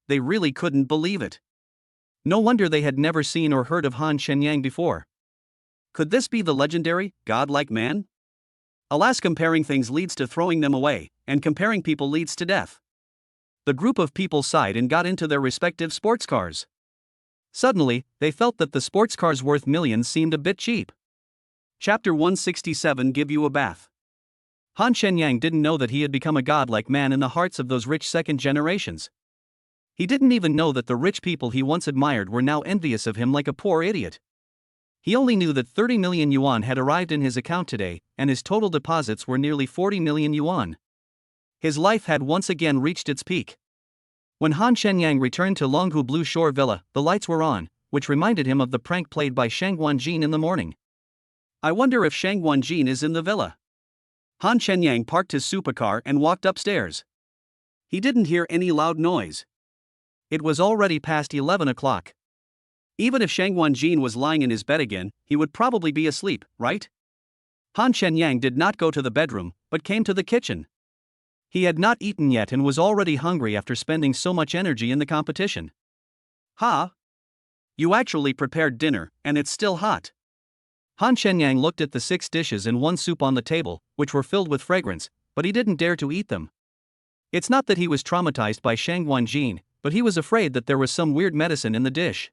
They really couldn't believe it. No wonder they had never seen or heard of Han Shenyang before. Could this be the legendary, godlike man? Alas, comparing things leads to throwing them away, and comparing people leads to death. The group of people sighed and got into their respective sports cars. Suddenly, they felt that the sports cars worth millions seemed a bit cheap. Chapter 167 Give You a Bath. Han Shenyang didn't know that he had become a godlike man in the hearts of those rich second generations. He didn't even know that the rich people he once admired were now envious of him like a poor idiot. He only knew that 30 million yuan had arrived in his account today, and his total deposits were nearly 40 million yuan. His life had once again reached its peak. When Han Shenyang returned to Longhu Blue Shore Villa, the lights were on, which reminded him of the prank played by Shang Guanjin in the morning. I wonder if Shang Guanjin is in the villa. Han Shenyang parked his supercar and walked upstairs. He didn't hear any loud noise. It was already past 11 o'clock. Even if Shang Guanjin was lying in his bed again, he would probably be asleep, right? Han Shenyang did not go to the bedroom, but came to the kitchen. He had not eaten yet and was already hungry after spending so much energy in the competition. Ha! You actually prepared dinner, and it's still hot. Han Shenyang looked at the 6 dishes and 1 soup on the table, which were filled with fragrance, but he didn't dare to eat them. It's not that he was traumatized by Shang Guanjin, but he was afraid that there was some weird medicine in the dish.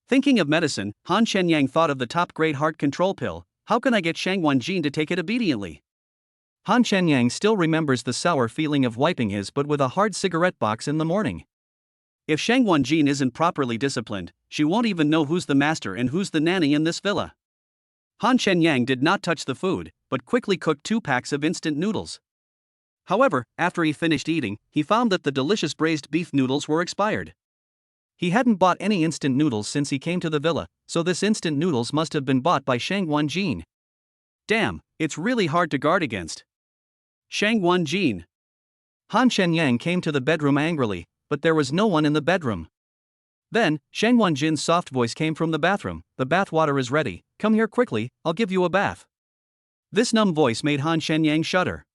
Thinking of medicine, Han Shenyang thought of the top-grade heart control pill. How can I get Shang Guanjin to take it obediently? Han Shenyang still remembers the sour feeling of wiping his butt with a hard cigarette box in the morning. If Shang Guanjin isn't properly disciplined, she won't even know who's the master and who's the nanny in this villa. Han Shenyang did not touch the food, but quickly cooked 2 packs of instant noodles. However, after he finished eating, he found that the delicious braised beef noodles were expired. He hadn't bought any instant noodles since he came to the villa, so this instant noodles must have been bought by Shang Guanjin. Damn, it's really hard to guard against. Shang Guanjin. Han Shenyang came to the bedroom angrily, but there was no one in the bedroom. Then, Shang Guanjin's soft voice came from the bathroom. The bath water is ready, come here quickly, I'll give you a bath. This numb voice made Han Shenyang shudder.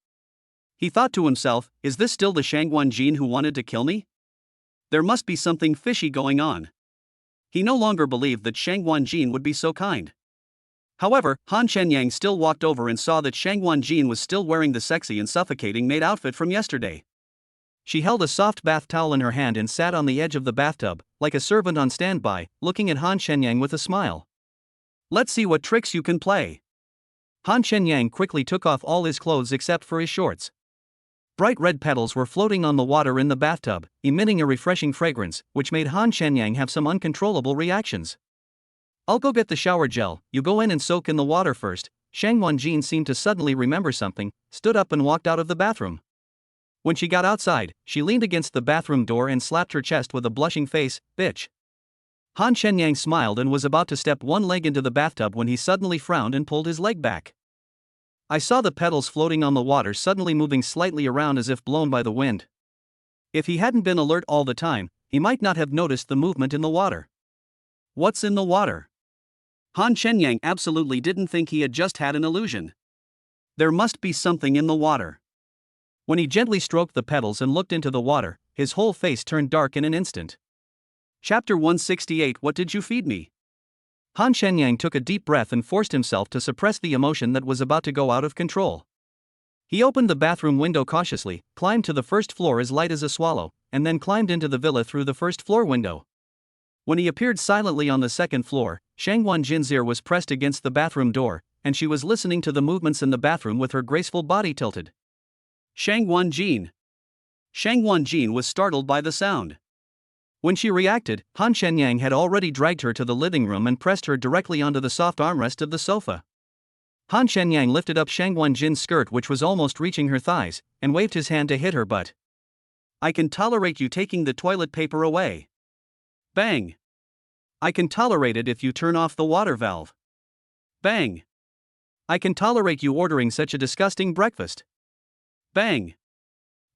He thought to himself, is this still the Shang Guanjin who wanted to kill me? There must be something fishy going on. He no longer believed that Shang Guanjin would be so kind. However, Han Shenyang still walked over and saw that Shang Guanjin was still wearing the sexy and suffocating maid outfit from yesterday. She held a soft bath towel in her hand and sat on the edge of the bathtub, like a servant on standby, looking at Han Shenyang with a smile. Let's see what tricks you can play. Han Shenyang quickly took off all his clothes except for his shorts. Bright red petals were floating on the water in the bathtub, emitting a refreshing fragrance, which made Han Shenyang have some uncontrollable reactions. I'll go get the shower gel, you go in and soak in the water first. Shang Guanjin seemed to suddenly remember something, stood up and walked out of the bathroom. When she got outside, she leaned against the bathroom door and slapped her chest with a blushing face, bitch. Han Shenyang smiled and was about to step one leg into the bathtub when he suddenly frowned and pulled his leg back. I saw the petals floating on the water suddenly moving slightly around as if blown by the wind. If he hadn't been alert all the time, he might not have noticed the movement in the water. What's in the water? Han Shenyang absolutely didn't think he had just had an illusion. There must be something in the water. When he gently stroked the petals and looked into the water, his whole face turned dark in an instant. Chapter 168 What did you feed me? Han Shenyang took a deep breath and forced himself to suppress the emotion that was about to go out of control. He opened the bathroom window cautiously, climbed to the first floor as light as a swallow, and then climbed into the villa through the first floor window. When he appeared silently on the second floor, Shang Wanjin's ear was pressed against the bathroom door, and she was listening to the movements in the bathroom with her graceful body tilted. Shang Wanjin. Shang Wanjin was startled by the sound. When she reacted, Han Shenyang had already dragged her to the living room and pressed her directly onto the soft armrest of the sofa. Han Shenyang lifted up Shang Wanjin's skirt, which was almost reaching her thighs, and waved his hand to hit her butt. I can tolerate you taking the toilet paper away. Bang. I can tolerate it if you turn off the water valve. Bang. I can tolerate you ordering such a disgusting breakfast. Bang.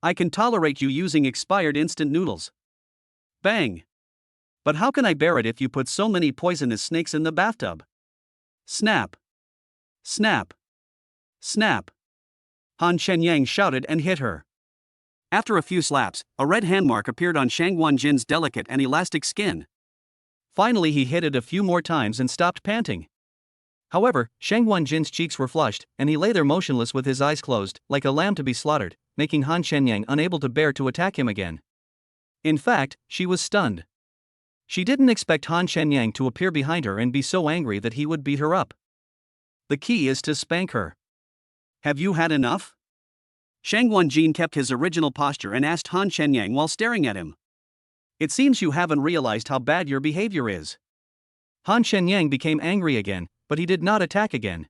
I can tolerate you using expired instant noodles. Bang. But how can I bear it if you put so many poisonous snakes in the bathtub? Snap. Snap. Snap. Han Shenyang shouted and hit her. After a few slaps, a red handmark appeared on Shang Wanjin's delicate and elastic skin. Finally, he hit it a few more times and stopped panting. However, Shang Wanjin's cheeks were flushed, and he lay there motionless with his eyes closed, like a lamb to be slaughtered, making Han Shenyang unable to bear to attack him again. In fact, she was stunned. She didn't expect Han Shenyang to appear behind her and be so angry that he would beat her up. The key is to spank her. Have you had enough? Shang Wanjin kept his original posture and asked Han Shenyang while staring at him. It seems you haven't realized how bad your behavior is. Han Shenyang became angry again, but he did not attack again.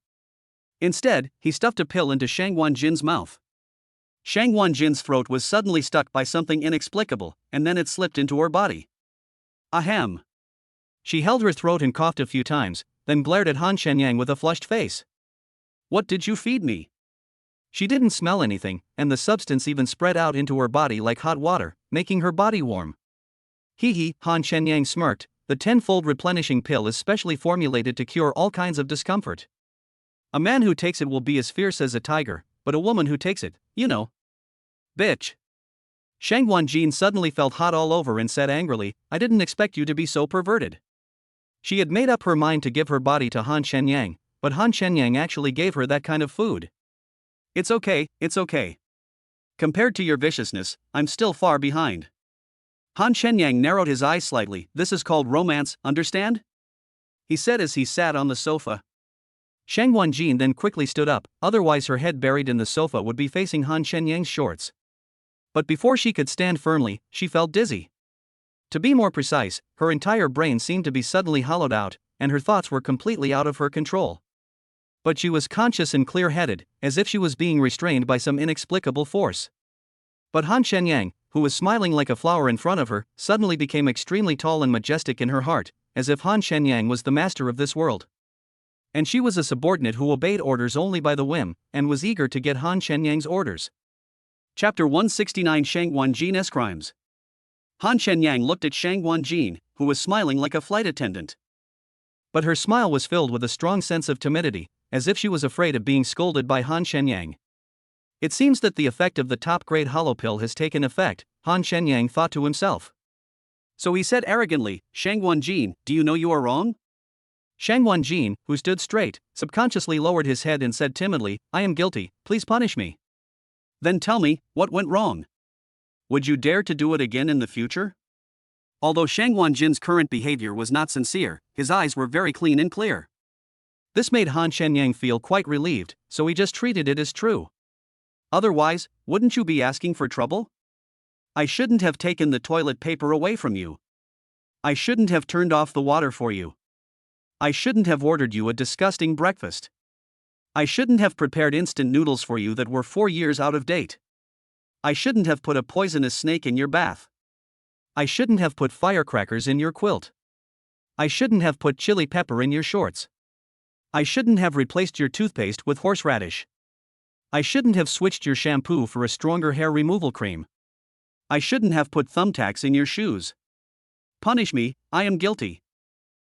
Instead, he stuffed a pill into Shang Wanjin's mouth. Shang Wanjin's throat was suddenly stuck by something inexplicable, and then it slipped into her body. Ahem. She held her throat and coughed a few times, then glared at Han Shenyang with a flushed face. What did you feed me? She didn't smell anything, and the substance even spread out into her body like hot water, making her body warm. Hee, Han Shenyang smirked. The tenfold replenishing pill is specially formulated to cure all kinds of discomfort. A man who takes it will be as fierce as a tiger, but a woman who takes it, you know. Bitch. Shang Wanjin suddenly felt hot all over and said angrily, I didn't expect you to be so perverted. She had made up her mind to give her body to Han Shenyang, but Han Shenyang actually gave her that kind of food. It's okay. Compared to your viciousness, I'm still far behind. Han Shenyang narrowed his eyes slightly. This is called romance, understand? He said as he sat on the sofa. Shang Wanjin then quickly stood up, otherwise her head buried in the sofa would be facing Han Shenyang's shorts. But before she could stand firmly, she felt dizzy. To be more precise, her entire brain seemed to be suddenly hollowed out, and her thoughts were completely out of her control. But she was conscious and clear-headed, as if she was being restrained by some inexplicable force. But Han Shenyang, who was smiling like a flower in front of her, suddenly became extremely tall and majestic in her heart, as if Han Shenyang was the master of this world. And she was a subordinate who obeyed orders only by the whim, and was eager to get Han Shenyang's orders. Chapter 169 Shang Wanjin's Crimes. Han Shenyang looked at Shang Wanjin, who was smiling like a flight attendant. But her smile was filled with a strong sense of timidity, as if she was afraid of being scolded by Han Shenyang. It seems that the effect of the top-grade hollow pill has taken effect, Han Shenyang thought to himself. So he said arrogantly, Shang Wanjin, do you know you are wrong? Shang Wanjin, who stood straight, subconsciously lowered his head and said timidly, I am guilty, please punish me. Then tell me, what went wrong? Would you dare to do it again in the future? Although Shang Wanjin's current behavior was not sincere, his eyes were very clean and clear. This made Han Shenyang feel quite relieved, so he just treated it as true. Otherwise, wouldn't you be asking for trouble? I shouldn't have taken the toilet paper away from you. I shouldn't have turned off the water for you. I shouldn't have ordered you a disgusting breakfast. I shouldn't have prepared instant noodles for you that were 4 years out of date. I shouldn't have put a poisonous snake in your bath. I shouldn't have put firecrackers in your quilt. I shouldn't have put chili pepper in your shorts. I shouldn't have replaced your toothpaste with horseradish. I shouldn't have switched your shampoo for a stronger hair removal cream. I shouldn't have put thumbtacks in your shoes. Punish me, I am guilty.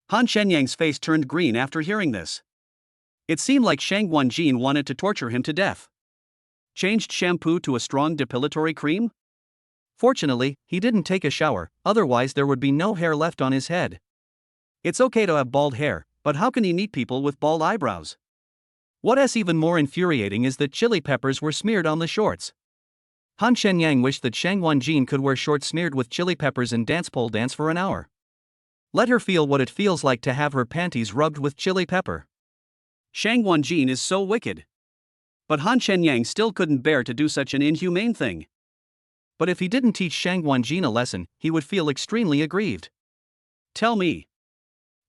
Han Shenyang's face turned green after hearing this. It seemed like Shang Wanjin wanted to torture him to death. Changed shampoo to a strong depilatory cream? Fortunately, he didn't take a shower, otherwise there would be no hair left on his head. It's okay to have bald hair, but how can he meet people with bald eyebrows? What's even more infuriating is that chili peppers were smeared on the shorts. Han Shenyang wished that Shang Wanjin could wear shorts smeared with chili peppers and dance pole dance for an hour. Let her feel what it feels like to have her panties rubbed with chili pepper. Shang Wanjin is so wicked. But Han Shenyang still couldn't bear to do such an inhumane thing. But if he didn't teach Shang Wanjin a lesson, he would feel extremely aggrieved. Tell me.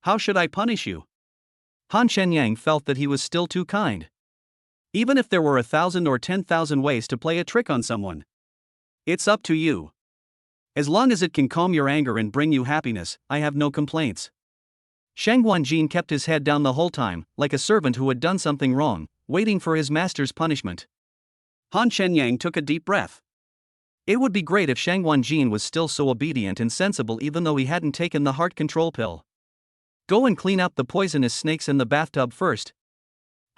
How should I punish you? Han Shenyang felt that he was still too kind. Even if there were 1,000 or 10,000 ways to play a trick on someone. It's up to you. As long as it can calm your anger and bring you happiness, I have no complaints. Shang Wanjin kept his head down the whole time, like a servant who had done something wrong, waiting for his master's punishment. Han Shenyang took a deep breath. It would be great if Shang Wanjin was still so obedient and sensible even though he hadn't taken the heart control pill. Go and clean up the poisonous snakes in the bathtub first.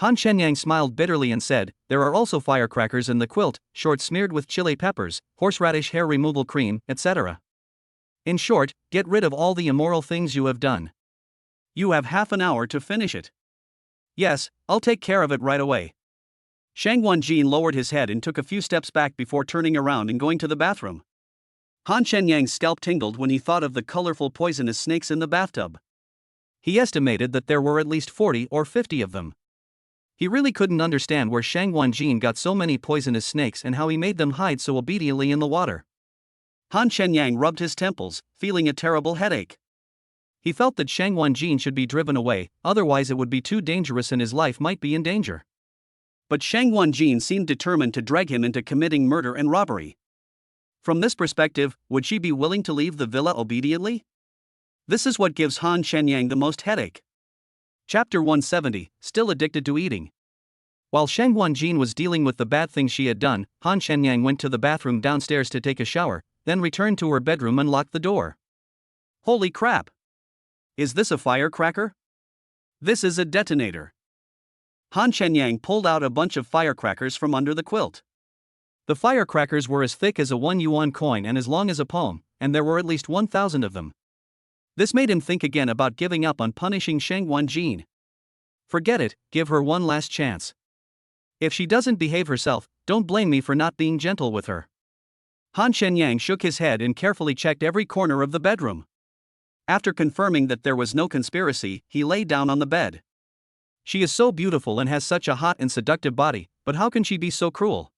Han Shenyang smiled bitterly and said, there are also firecrackers in the quilt, short smeared with chili peppers, horseradish hair removal cream, etc. In short, get rid of all the immoral things you have done. You have half an hour to finish it. Yes, I'll take care of it right away. Shang Wanjin lowered his head and took a few steps back before turning around and going to the bathroom. Han Shenyang's scalp tingled when he thought of the colorful poisonous snakes in the bathtub. He estimated that there were at least 40 or 50 of them. He really couldn't understand where Shang Wanjin got so many poisonous snakes and how he made them hide so obediently in the water. Han Shenyang rubbed his temples, feeling a terrible headache. He felt that Shang Wanjin should be driven away, otherwise it would be too dangerous and his life might be in danger. But Shang Wanjin seemed determined to drag him into committing murder and robbery. From this perspective, would she be willing to leave the villa obediently? This is what gives Han Shenyang the most headache. Chapter 170, Still Addicted to Eating. While Shang Wanjin was dealing with the bad thing she had done, Han Shenyang went to the bathroom downstairs to take a shower, then returned to her bedroom and locked the door. Holy crap! Is this a firecracker? This is a detonator. Han Shenyang pulled out a bunch of firecrackers from under the quilt. The firecrackers were as thick as a 1 yuan coin and as long as a palm, and there were at least 1,000 of them. This made him think again about giving up on punishing Shang Wanjin. Forget it, give her one last chance. If she doesn't behave herself, don't blame me for not being gentle with her. Han Shenyang shook his head and carefully checked every corner of the bedroom. After confirming that there was no conspiracy, he lay down on the bed. She is so beautiful and has such a hot and seductive body, but how can she be so cruel?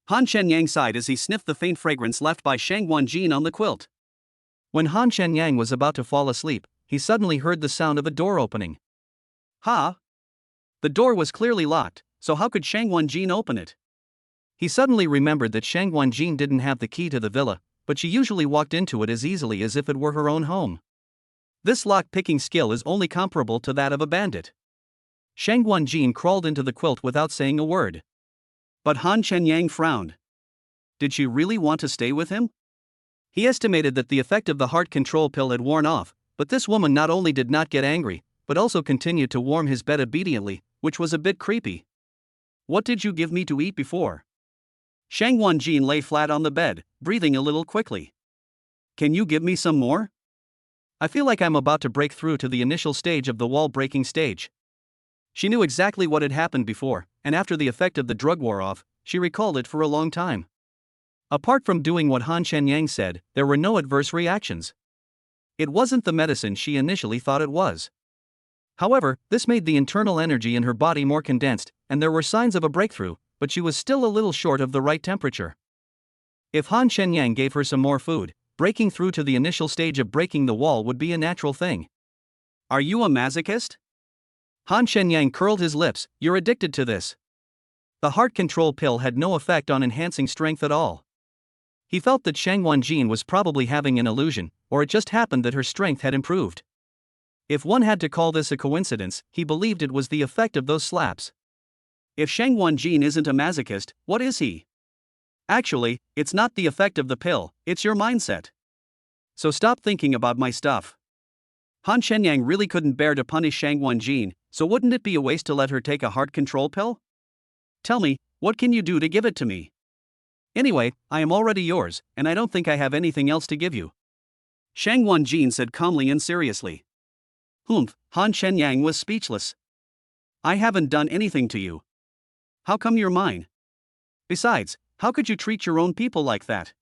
Han Shenyang sighed as he sniffed the faint fragrance left by Shang Wanjin on the quilt. When Han Shenyang was about to fall asleep, he suddenly heard the sound of a door opening. Ha! The door was clearly locked, so how could Shang Wanjin open it? He suddenly remembered that Shang Wanjin didn't have the key to the villa, but she usually walked into it as easily as if it were her own home. This lock-picking skill is only comparable to that of a bandit. Shang Wanjin crawled into the quilt without saying a word. But Han Shenyang frowned. Did she really want to stay with him? He estimated that the effect of the heart control pill had worn off, but this woman not only did not get angry, but also continued to warm his bed obediently, which was a bit creepy. What did you give me to eat before? Shang Wanjin lay flat on the bed, breathing a little quickly. Can you give me some more? I feel like I'm about to break through to the initial stage of the wall-breaking stage. She knew exactly what had happened before, and after the effect of the drug wore off, she recalled it for a long time. Apart from doing what Han Shenyang said, there were no adverse reactions. It wasn't the medicine she initially thought it was. However, this made the internal energy in her body more condensed, and there were signs of a breakthrough, but she was still a little short of the right temperature. If Han Shenyang gave her some more food, breaking through to the initial stage of breaking the wall would be a natural thing. Are you a masochist? Han Shenyang curled his lips. You're addicted to this. The heart control pill had no effect on enhancing strength at all. He felt that Shang Wanjin was probably having an illusion, or it just happened that her strength had improved. If one had to call this a coincidence, he believed it was the effect of those slaps. If Shang Wanjin isn't a masochist, what is he? Actually, it's not the effect of the pill, it's your mindset. So stop thinking about my stuff. Han Shenyang really couldn't bear to punish Shang Wanjin, so wouldn't it be a waste to let her take a heart control pill? Tell me, what can you do to give it to me? Anyway, I am already yours, and I don't think I have anything else to give you. Shang Wanjin said calmly and seriously. Han Shenyang was speechless. I haven't done anything to you. How come you're mine? Besides, how could you treat your own people like that?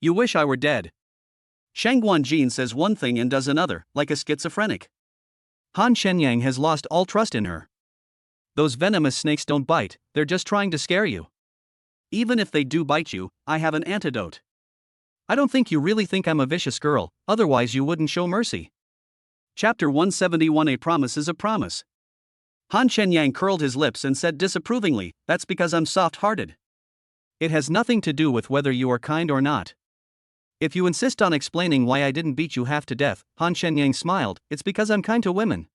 You wish I were dead. Shang Guanjin says one thing and does another, like a schizophrenic. Han Shenyang has lost all trust in her. Those venomous snakes don't bite, they're just trying to scare you. Even if they do bite you, I have an antidote. I don't think you really think I'm a vicious girl, otherwise you wouldn't show mercy. Chapter 171. A promise is a promise. Han Shenyang curled his lips and said disapprovingly, "That's because I'm soft-hearted." It has nothing to do with whether you are kind or not. If you insist on explaining why I didn't beat you half to death, Han Shenyang smiled, it's because I'm kind to women.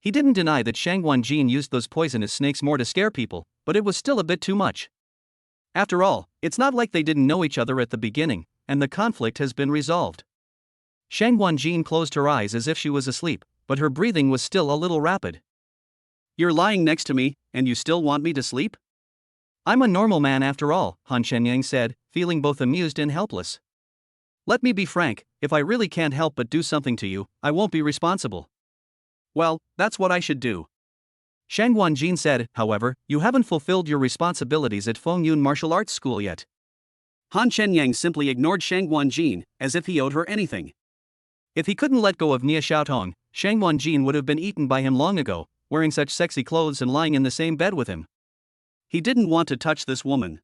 He didn't deny that Shang Guanjin used those poisonous snakes more to scare people, but it was still a bit too much. After all, it's not like they didn't know each other at the beginning, and the conflict has been resolved. Shang Guanjin closed her eyes as if she was asleep, but her breathing was still a little rapid. "You're lying next to me, and you still want me to sleep?" I'm a normal man after all, Han Shenyang said, feeling both amused and helpless. Let me be frank, if I really can't help but do something to you, I won't be responsible. Well, that's what I should do. Shang Guanjin said, however, you haven't fulfilled your responsibilities at Fengyun Martial Arts School yet. Han Shenyang simply ignored Shang Guanjin, as if he owed her anything. If he couldn't let go of Nia Xiaotong, Shang Guanjin would have been eaten by him long ago, wearing such sexy clothes and lying in the same bed with him. He didn't want to touch this woman.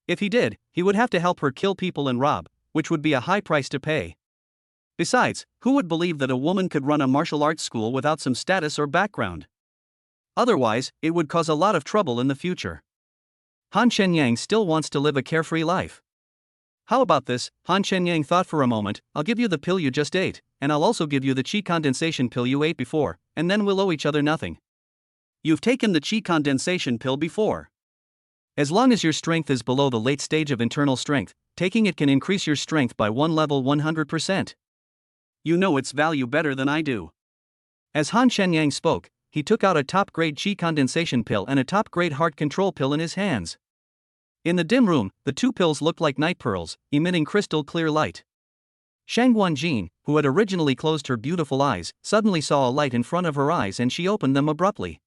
If he did, he would have to help her kill people and rob, which would be a high price to pay. Besides, who would believe that a woman could run a martial arts school without some status or background? Otherwise, it would cause a lot of trouble in the future. Han Shenyang still wants to live a carefree life. How about this? Han Shenyang thought for a moment. I'll give you the pill you just ate, and I'll also give you the qi condensation pill you ate before, and then we'll owe each other nothing. You've taken the qi condensation pill before. As long as your strength is below the late stage of internal strength, taking it can increase your strength by one level 100%. You know its value better than I do. As Han Shenyang spoke, he took out a top-grade qi condensation pill and a top-grade heart control pill in his hands. In the dim room, the two pills looked like night pearls, emitting crystal-clear light. Shang Guanjin, who had originally closed her beautiful eyes, suddenly saw a light in front of her eyes and she opened them abruptly.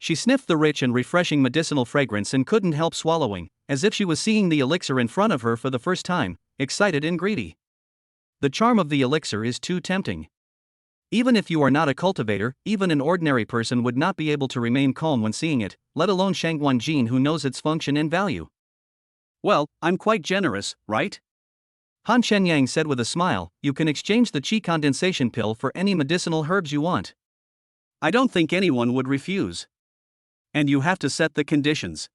She sniffed the rich and refreshing medicinal fragrance and couldn't help swallowing, as if she was seeing the elixir in front of her for the first time, excited and greedy. The charm of the elixir is too tempting. Even if you are not a cultivator, even an ordinary person would not be able to remain calm when seeing it, let alone Shang Guanjin who knows its function and value. Well, I'm quite generous, right? Han Shenyang said with a smile, you can exchange the qi condensation pill for any medicinal herbs you want. I don't think anyone would refuse. And you have to set the conditions.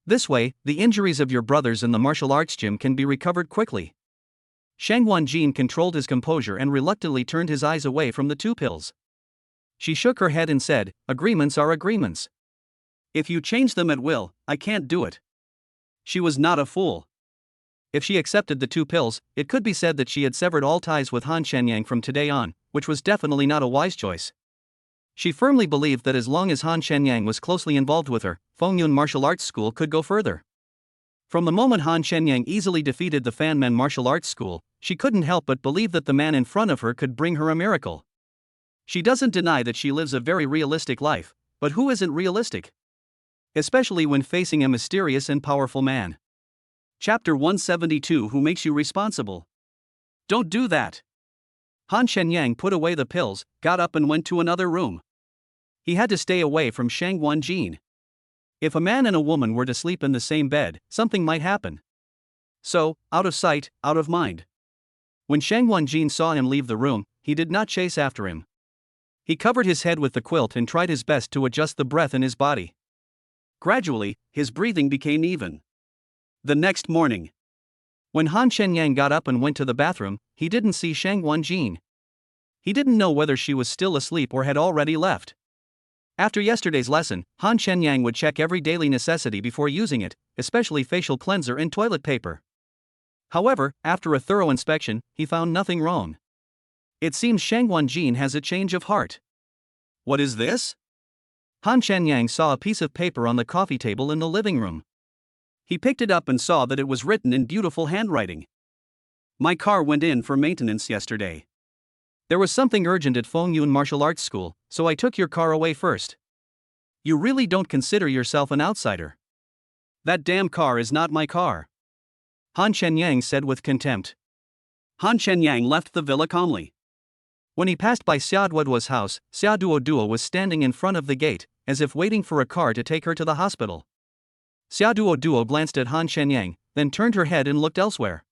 This way, the injuries of your brothers in the martial arts gym can be recovered quickly. Shang Guanjin controlled his composure and reluctantly turned his eyes away from the two pills. She shook her head and said, agreements are agreements. If you change them at will, I can't do it. She was not a fool. If she accepted the two pills, it could be said that she had severed all ties with Han Shenyang from today on, which was definitely not a wise choice. She firmly believed that as long as Han Shenyang was closely involved with her, Fengyun Martial Arts School could go further. From the moment Han Shenyang easily defeated the Fanmen Martial Arts School, she couldn't help but believe that the man in front of her could bring her a miracle. She doesn't deny that she lives a very realistic life, but who isn't realistic? Especially when facing a mysterious and powerful man. Chapter 172. Who makes you responsible? Don't do that. Han Shenyang put away the pills, got up and went to another room. He had to stay away from Shang Guanjin. If a man and a woman were to sleep in the same bed, something might happen. So, out of sight, out of mind. When Shang Guanjin saw him leave the room, he did not chase after him. He covered his head with the quilt and tried his best to adjust the breath in his body. Gradually, his breathing became even. The next morning, when Han Shenyang got up and went to the bathroom, he didn't see Shang Guanjin. He didn't know whether she was still asleep or had already left. After yesterday's lesson, Han Shenyang would check every daily necessity before using it, especially facial cleanser and toilet paper. However, after a thorough inspection, he found nothing wrong. It seems Shang Guanjin has a change of heart. What is this? Han Shenyang saw a piece of paper on the coffee table in the living room. He picked it up and saw that it was written in beautiful handwriting. My car went in for maintenance yesterday. There was something urgent at Fengyun Martial Arts School, so I took your car away first. You really don't consider yourself an outsider. That damn car is not my car. Han Shenyang said with contempt. Han Shenyang left the villa calmly. When he passed by Xia Duoduo's house, Xia Duoduo was standing in front of the gate, as if waiting for a car to take her to the hospital. Xia Duoduo glanced at Han Shenyang, then turned her head and looked elsewhere.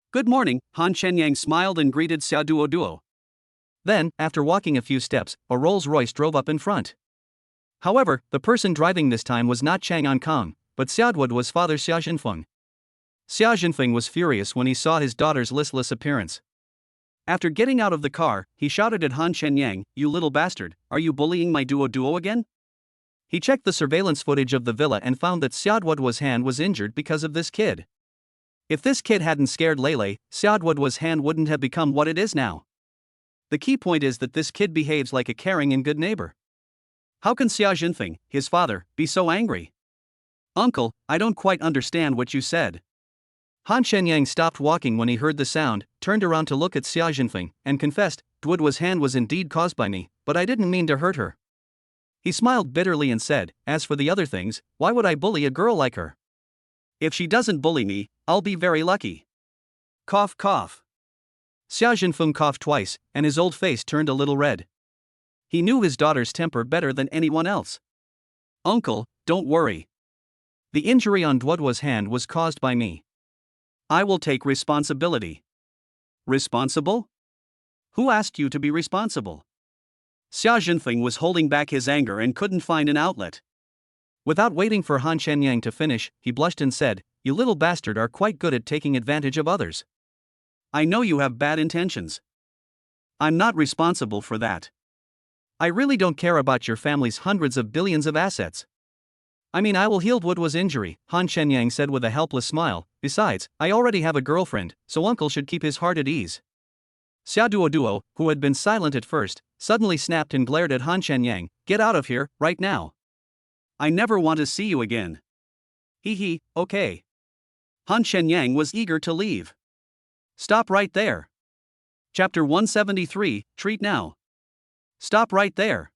Good morning, Han Shenyang smiled and greeted Xia Duoduo. Then, after walking a few steps, a Rolls-Royce drove up in front. However, the person driving this time was not Chang Ankang, but Xia Duoduo's father Xia Jinfeng. Xia Jinfeng was furious when he saw his daughter's listless appearance. After getting out of the car, he shouted at Han Shenyang, "You little bastard, are you bullying my Duoduo again?" He checked the surveillance footage of the villa and found that Xia Duoduo's hand was injured because of this kid. If this kid hadn't scared Lele, Xia Duoduo's hand wouldn't have become what it is now. The key point is that this kid behaves like a caring and good neighbor. How can Xia Jinfeng, his father, be so angry? Uncle, I don't quite understand what you said. Han Shenyang stopped walking when he heard the sound, turned around to look at Xia Jinfeng, and confessed, Duoduo's hand was indeed caused by me, but I didn't mean to hurt her. He smiled bitterly and said, as for the other things, why would I bully a girl like her? If she doesn't bully me, I'll be very lucky. Cough cough. Xia Jinfeng coughed twice, and his old face turned a little red. He knew his daughter's temper better than anyone else. Uncle, don't worry. The injury on Duoduo's hand was caused by me. I will take responsibility. Responsible? Who asked you to be responsible? Xia Jinfeng was holding back his anger and couldn't find an outlet. Without waiting for Han Shenyang to finish, he blushed and said, You little bastard are quite good at taking advantage of others. I know you have bad intentions. I'm not responsible for that. I really don't care about your family's hundreds of billions of assets. I mean, I will heal Duoduo's injury, Han Shenyang said with a helpless smile. Besides, I already have a girlfriend, so uncle should keep his heart at ease. Xia Duoduo, who had been silent at first, suddenly snapped and glared at Han Shenyang, Get out of here, right now. I never want to see you again. Hee, okay. Han Shenyang was eager to leave. Stop right there. Chapter 173, Treat Now. Stop right there.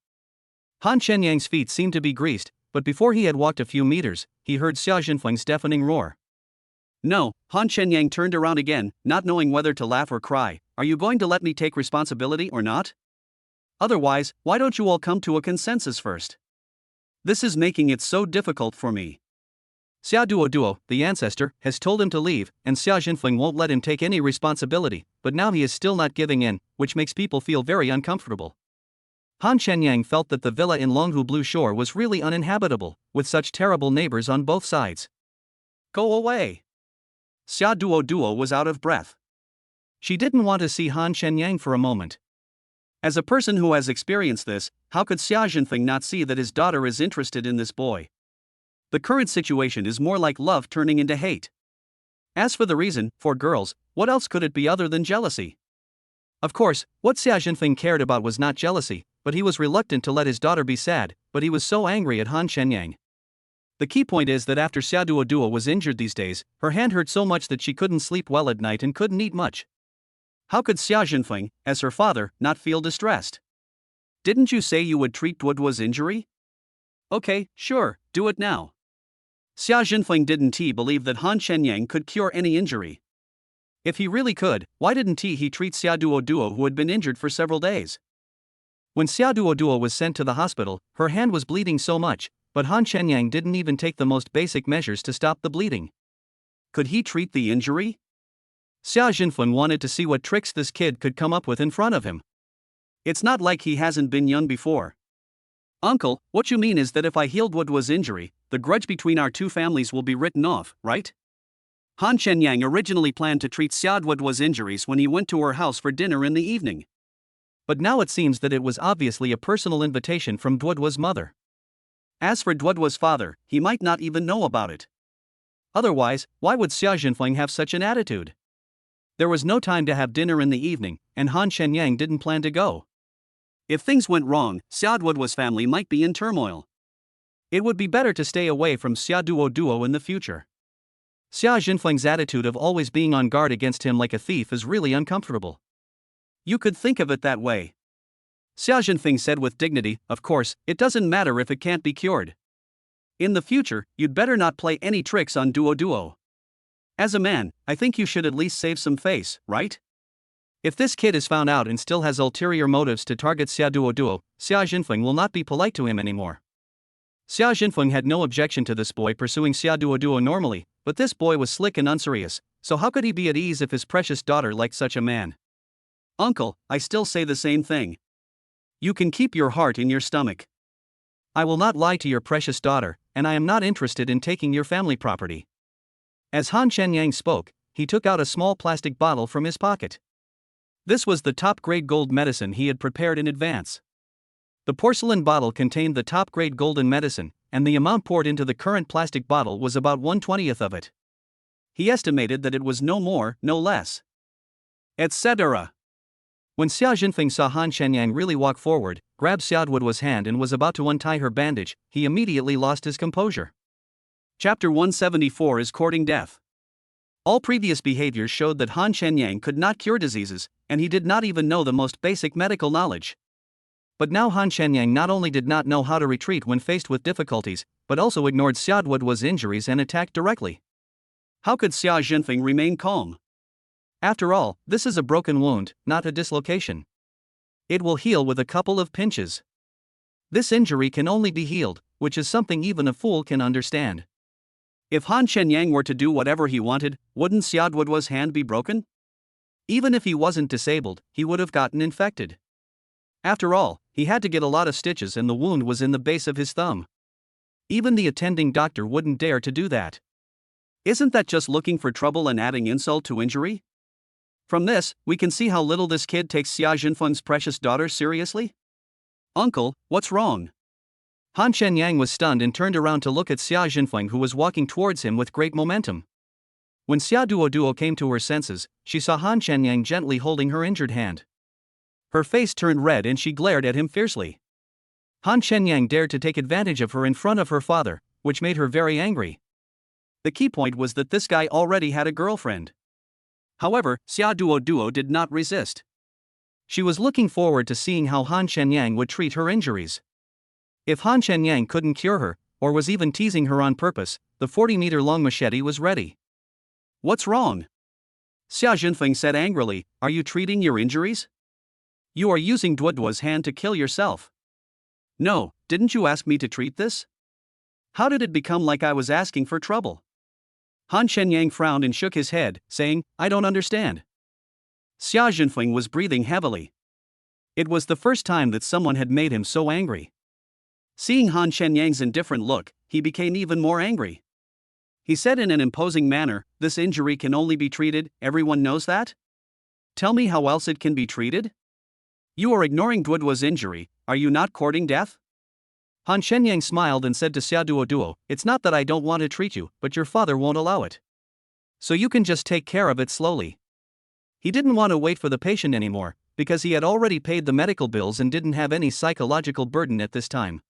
Han Shenyang's feet seemed to be greased, but before he had walked a few meters, he heard Xia Jinfeng's deafening roar. No, Han Shenyang turned around again, not knowing whether to laugh or cry. Are you going to let me take responsibility or not? Otherwise, why don't you all come to a consensus first? This is making it so difficult for me. Xia Duoduo, the ancestor, has told him to leave, and Xia Jinfeng won't let him take any responsibility, but now he is still not giving in, which makes people feel very uncomfortable. Han Shenyang felt that the villa in Longhu Blue Shore was really uninhabitable, with such terrible neighbors on both sides. Go away. Xia Duoduo was out of breath. She didn't want to see Han Shenyang for a moment. As a person who has experienced this, how could Xia Jinfeng not see that his daughter is interested in this boy? The current situation is more like love turning into hate. As for the reason, for girls, what else could it be other than jealousy? Of course, what Xia Jinfeng cared about was not jealousy, but he was reluctant to let his daughter be sad, but he was so angry at Han Shenyang. The key point is that after Xia Duoduo was injured these days, her hand hurt so much that she couldn't sleep well at night and couldn't eat much. How could Xia Jinfeng, as her father, not feel distressed? Didn't you say you would treat Duoduo's injury? Okay, sure, do it now. Xia Jinfeng didn't believe that Han Shenyang could cure any injury. If he really could, why didn't he treat Xia Duoduo who had been injured for several days? When Xia Duoduo was sent to the hospital, her hand was bleeding so much, but Han Shenyang didn't even take the most basic measures to stop the bleeding. Could he treat the injury? Xia Jinfeng wanted to see what tricks this kid could come up with in front of him. It's not like he hasn't been young before. Uncle, what you mean is that if I healed Duoduo's injury, the grudge between our two families will be written off, right? Han Shenyang originally planned to treat Xia Duoduo's injuries when he went to her house for dinner in the evening. But now it seems that it was obviously a personal invitation from Duoduo's mother. As for Duoduo's father, he might not even know about it. Otherwise, why would Xia Jinfeng have such an attitude? There was no time to have dinner in the evening, and Han Shenyang didn't plan to go. If things went wrong, Xia Duoduo's family might be in turmoil. It would be better to stay away from Xia Duoduo in the future. Xia Jinfeng's attitude of always being on guard against him like a thief is really uncomfortable. You could think of it that way. Xia Jinfeng said with dignity, Of course, it doesn't matter if it can't be cured. In the future, you'd better not play any tricks on Duoduo. As a man, I think you should at least save some face, right? If this kid is found out and still has ulterior motives to target Xia Duoduo, Xia Jinfeng will not be polite to him anymore. Xia Jinfeng had no objection to this boy pursuing Xia Duoduo normally, but this boy was slick and unserious, so how could he be at ease if his precious daughter liked such a man? Uncle, I still say the same thing. You can keep your heart in your stomach. I will not lie to your precious daughter, and I am not interested in taking your family property. As Han Shenyang spoke, he took out a small plastic bottle from his pocket. This was the top-grade gold medicine he had prepared in advance. The porcelain bottle contained the top-grade golden medicine, and the amount poured into the current plastic bottle was about 1/20th of it. He estimated that it was no more, no less. Etc. When Xia Jinfeng saw Han Shenyang really walk forward, grab Xia Duoduo's hand and was about to untie her bandage, he immediately lost his composure. Chapter 174 is courting death. All previous behaviors showed that Han Shenyang could not cure diseases, and he did not even know the most basic medical knowledge. But now Han Shenyang not only did not know how to retreat when faced with difficulties, but also ignored Xia Duoduo's injuries and attacked directly. How could Xia Jinfeng remain calm? After all, this is a broken wound, not a dislocation. It will heal with a couple of pinches. This injury can only be healed, which is something even a fool can understand. If Han Shenyang were to do whatever he wanted, wouldn't Xia Duoduo's hand be broken? Even if he wasn't disabled, he would have gotten infected. After all, he had to get a lot of stitches and the wound was in the base of his thumb. Even the attending doctor wouldn't dare to do that. Isn't that just looking for trouble and adding insult to injury? From this, we can see how little this kid takes Xia Jinfeng's precious daughter seriously. Uncle, what's wrong? Han Shenyang was stunned and turned around to look at Xia Jinfeng, who was walking towards him with great momentum. When Xia Duoduo came to her senses, she saw Han Shenyang gently holding her injured hand. Her face turned red and she glared at him fiercely. Han Shenyang dared to take advantage of her in front of her father, which made her very angry. The key point was that this guy already had a girlfriend. However, Xia Duoduo did not resist. She was looking forward to seeing how Han Shenyang would treat her injuries. If Han Shenyang couldn't cure her, or was even teasing her on purpose, the 40-meter-long machete was ready. What's wrong? Xia Jinfeng said angrily, are you treating your injuries? You are using Duoduo's hand to kill yourself. No, didn't you ask me to treat this? How did it become like I was asking for trouble? Han Shenyang frowned and shook his head, saying, I don't understand. Xia Jinfeng was breathing heavily. It was the first time that someone had made him so angry. Seeing Han Shenyang's indifferent look, he became even more angry. He said in an imposing manner, this injury can only be treated, everyone knows that? Tell me how else it can be treated? You are ignoring Duoduo's injury, are you not courting death? Han Shenyang smiled and said to Xia Duoduo, it's not that I don't want to treat you, but your father won't allow it. So you can just take care of it slowly. He didn't want to wait for the patient anymore, because he had already paid the medical bills and didn't have any psychological burden at this time.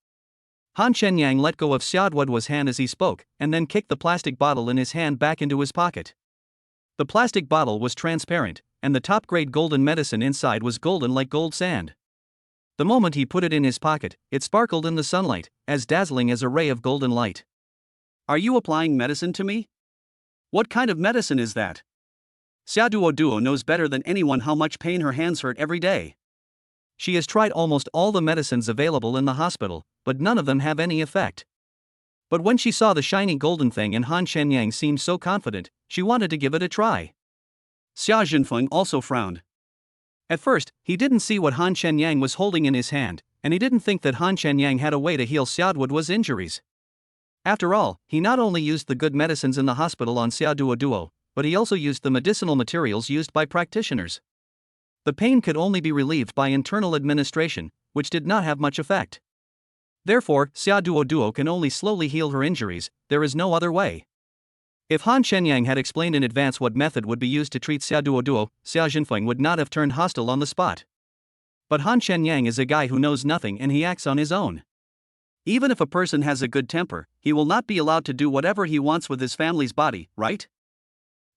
Han Shenyang let go of Xia Duoduo's hand as he spoke, and then kicked the plastic bottle in his hand back into his pocket. The plastic bottle was transparent, and the top-grade golden medicine inside was golden like gold sand. The moment he put it in his pocket, it sparkled in the sunlight, as dazzling as a ray of golden light. Are you applying medicine to me? What kind of medicine is that? Xia Duoduo knows better than anyone how much pain her hands hurt every day. She has tried almost all the medicines available in the hospital, but none of them have any effect. But when she saw the shiny golden thing and Han Shenyang seemed so confident, she wanted to give it a try. Xia Jinfeng also frowned. At first, he didn't see what Han Shenyang was holding in his hand, and he didn't think that Han Shenyang had a way to heal Xia Duoduo's injuries. After all, he not only used the good medicines in the hospital on Xia Duoduo, but he also used the medicinal materials used by practitioners. The pain could only be relieved by internal administration, which did not have much effect. Therefore, Xia Duoduo can only slowly heal her injuries, there is no other way. If Han Shenyang had explained in advance what method would be used to treat Xia Duoduo, Xia Jinfeng would not have turned hostile on the spot. But Han Shenyang is a guy who knows nothing and he acts on his own. Even if a person has a good temper, he will not be allowed to do whatever he wants with his family's body, right?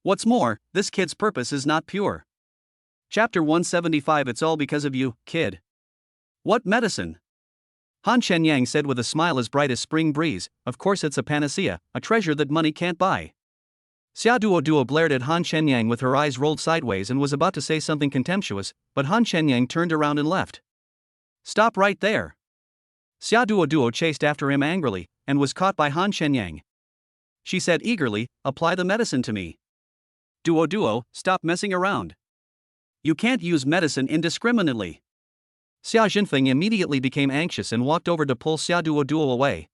What's more, this kid's purpose is not pure. Chapter 175 It's all because of you, kid. What medicine? Han Shenyang said with a smile as bright as spring breeze, of course it's a panacea, a treasure that money can't buy. Xia Duo glared at Han Shenyang with her eyes rolled sideways and was about to say something contemptuous, but Han Shenyang turned around and left. Stop right there. Xia Duo chased after him angrily, and was caught by Han Shenyang. She said eagerly, apply the medicine to me. Duo, stop messing around. You can't use medicine indiscriminately. Xia Jinfeng immediately became anxious and walked over to pull Xia Duo away.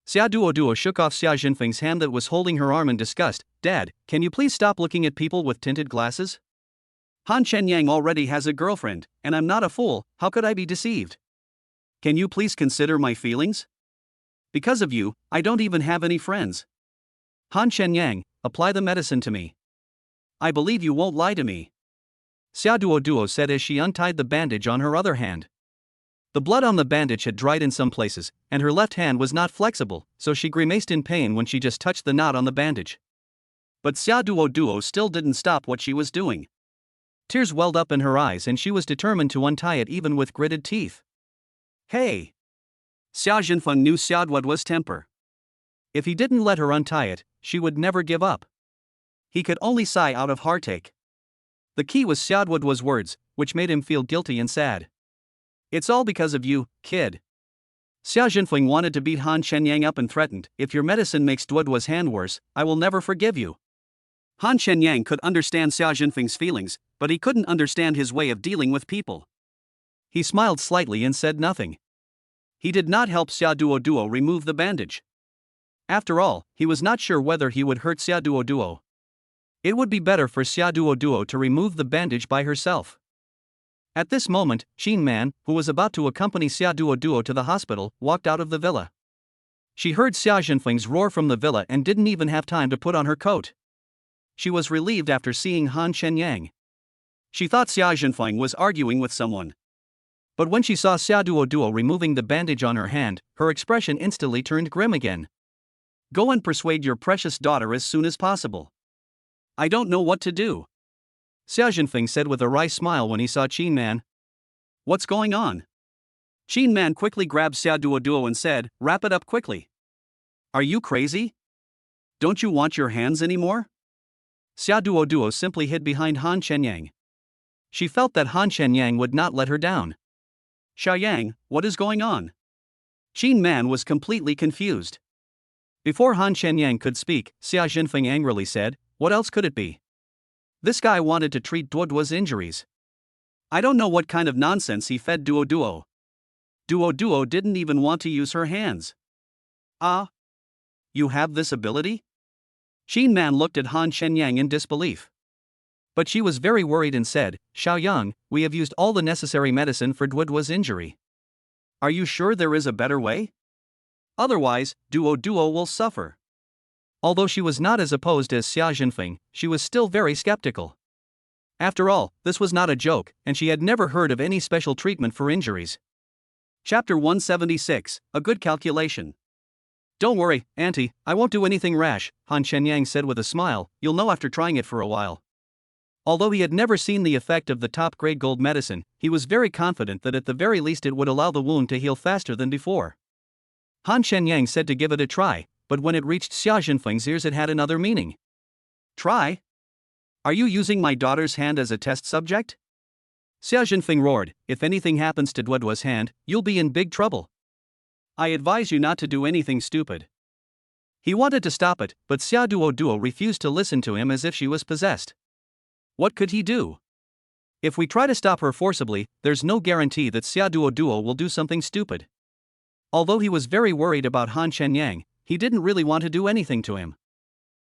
Xia Duo shook off Xia Jinfeng's hand that was holding her arm in disgust. Dad, can you please stop looking at people with tinted glasses? Han Shenyang already has a girlfriend, and I'm not a fool, how could I be deceived? Can you please consider my feelings? Because of you, I don't even have any friends. Han Shenyang, apply the medicine to me. I believe you won't lie to me. Xia Duo said as she untied the bandage on her other hand. The blood on the bandage had dried in some places, and her left hand was not flexible, so she grimaced in pain when she just touched the knot on the bandage. But Xia Duo still didn't stop what she was doing. Tears welled up in her eyes and she was determined to untie it even with gritted teeth. Hey! Xia Jinfeng knew Xia Duo's temper. If he didn't let her untie it, she would never give up. He could only sigh out of heartache. The key was Xia Duo's words, which made him feel guilty and sad. It's all because of you, kid. Xia Jinfeng wanted to beat Han Shenyang up and threatened, if your medicine makes Duo's hand worse, I will never forgive you. Han Shenyang could understand Xia Jinfeng's feelings, but he couldn't understand his way of dealing with people. He smiled slightly and said nothing. He did not help Xia Duo remove the bandage. After all, he was not sure whether he would hurt Xia Duo. It would be better for Xia Duo to remove the bandage by herself. At this moment, Qin Man, who was about to accompany Xia Duo to the hospital, walked out of the villa. She heard Xia Jinfeng's roar from the villa and didn't even have time to put on her coat. She was relieved after seeing Han Shenyang. She thought Xia Jinfeng was arguing with someone. But when she saw Xia Duo removing the bandage on her hand, her expression instantly turned grim again. Go and persuade your precious daughter as soon as possible. I don't know what to do. Xia Jinfeng said with a wry smile when he saw Qin Man. What's going on? Qin Man quickly grabbed Xia Duo and said, wrap it up quickly. Are you crazy? Don't you want your hands anymore? Xia Duo simply hid behind Han Shenyang. She felt that Han Shenyang would not let her down. Xiaoyang, what is going on? Qin Man was completely confused. Before Han Shenyang could speak, Xia Jinfeng angrily said, what else could it be? This guy wanted to treat Duo's injuries. I don't know what kind of nonsense he fed Duo. Duo didn't even want to use her hands. Ah? You have this ability? Qin Man looked at Han Shenyang in disbelief. But she was very worried and said, Xiaoyang, we have used all the necessary medicine for Duo's injury. Are you sure there is a better way? Otherwise, Duo will suffer. Although she was not as opposed as Xia Jinfeng, she was still very skeptical. After all, this was not a joke, and she had never heard of any special treatment for injuries. Chapter 176, A Good Calculation. Don't worry, Auntie, I won't do anything rash, Han Shenyang said with a smile, you'll know after trying it for a while. Although he had never seen the effect of the top-grade gold medicine, he was very confident that at the very least it would allow the wound to heal faster than before. Han Shenyang said to give it a try, but when it reached Xia Jinfeng's ears it had another meaning. Try? Are you using my daughter's hand as a test subject? Xia Jinfeng roared, if anything happens to Duo's hand, you'll be in big trouble. I advise you not to do anything stupid. He wanted to stop it, but Xia Duo refused to listen to him as if she was possessed. What could he do? If we try to stop her forcibly, there's no guarantee that Xia Duo will do something stupid. Although he was very worried about Han Shenyang, he didn't really want to do anything to him.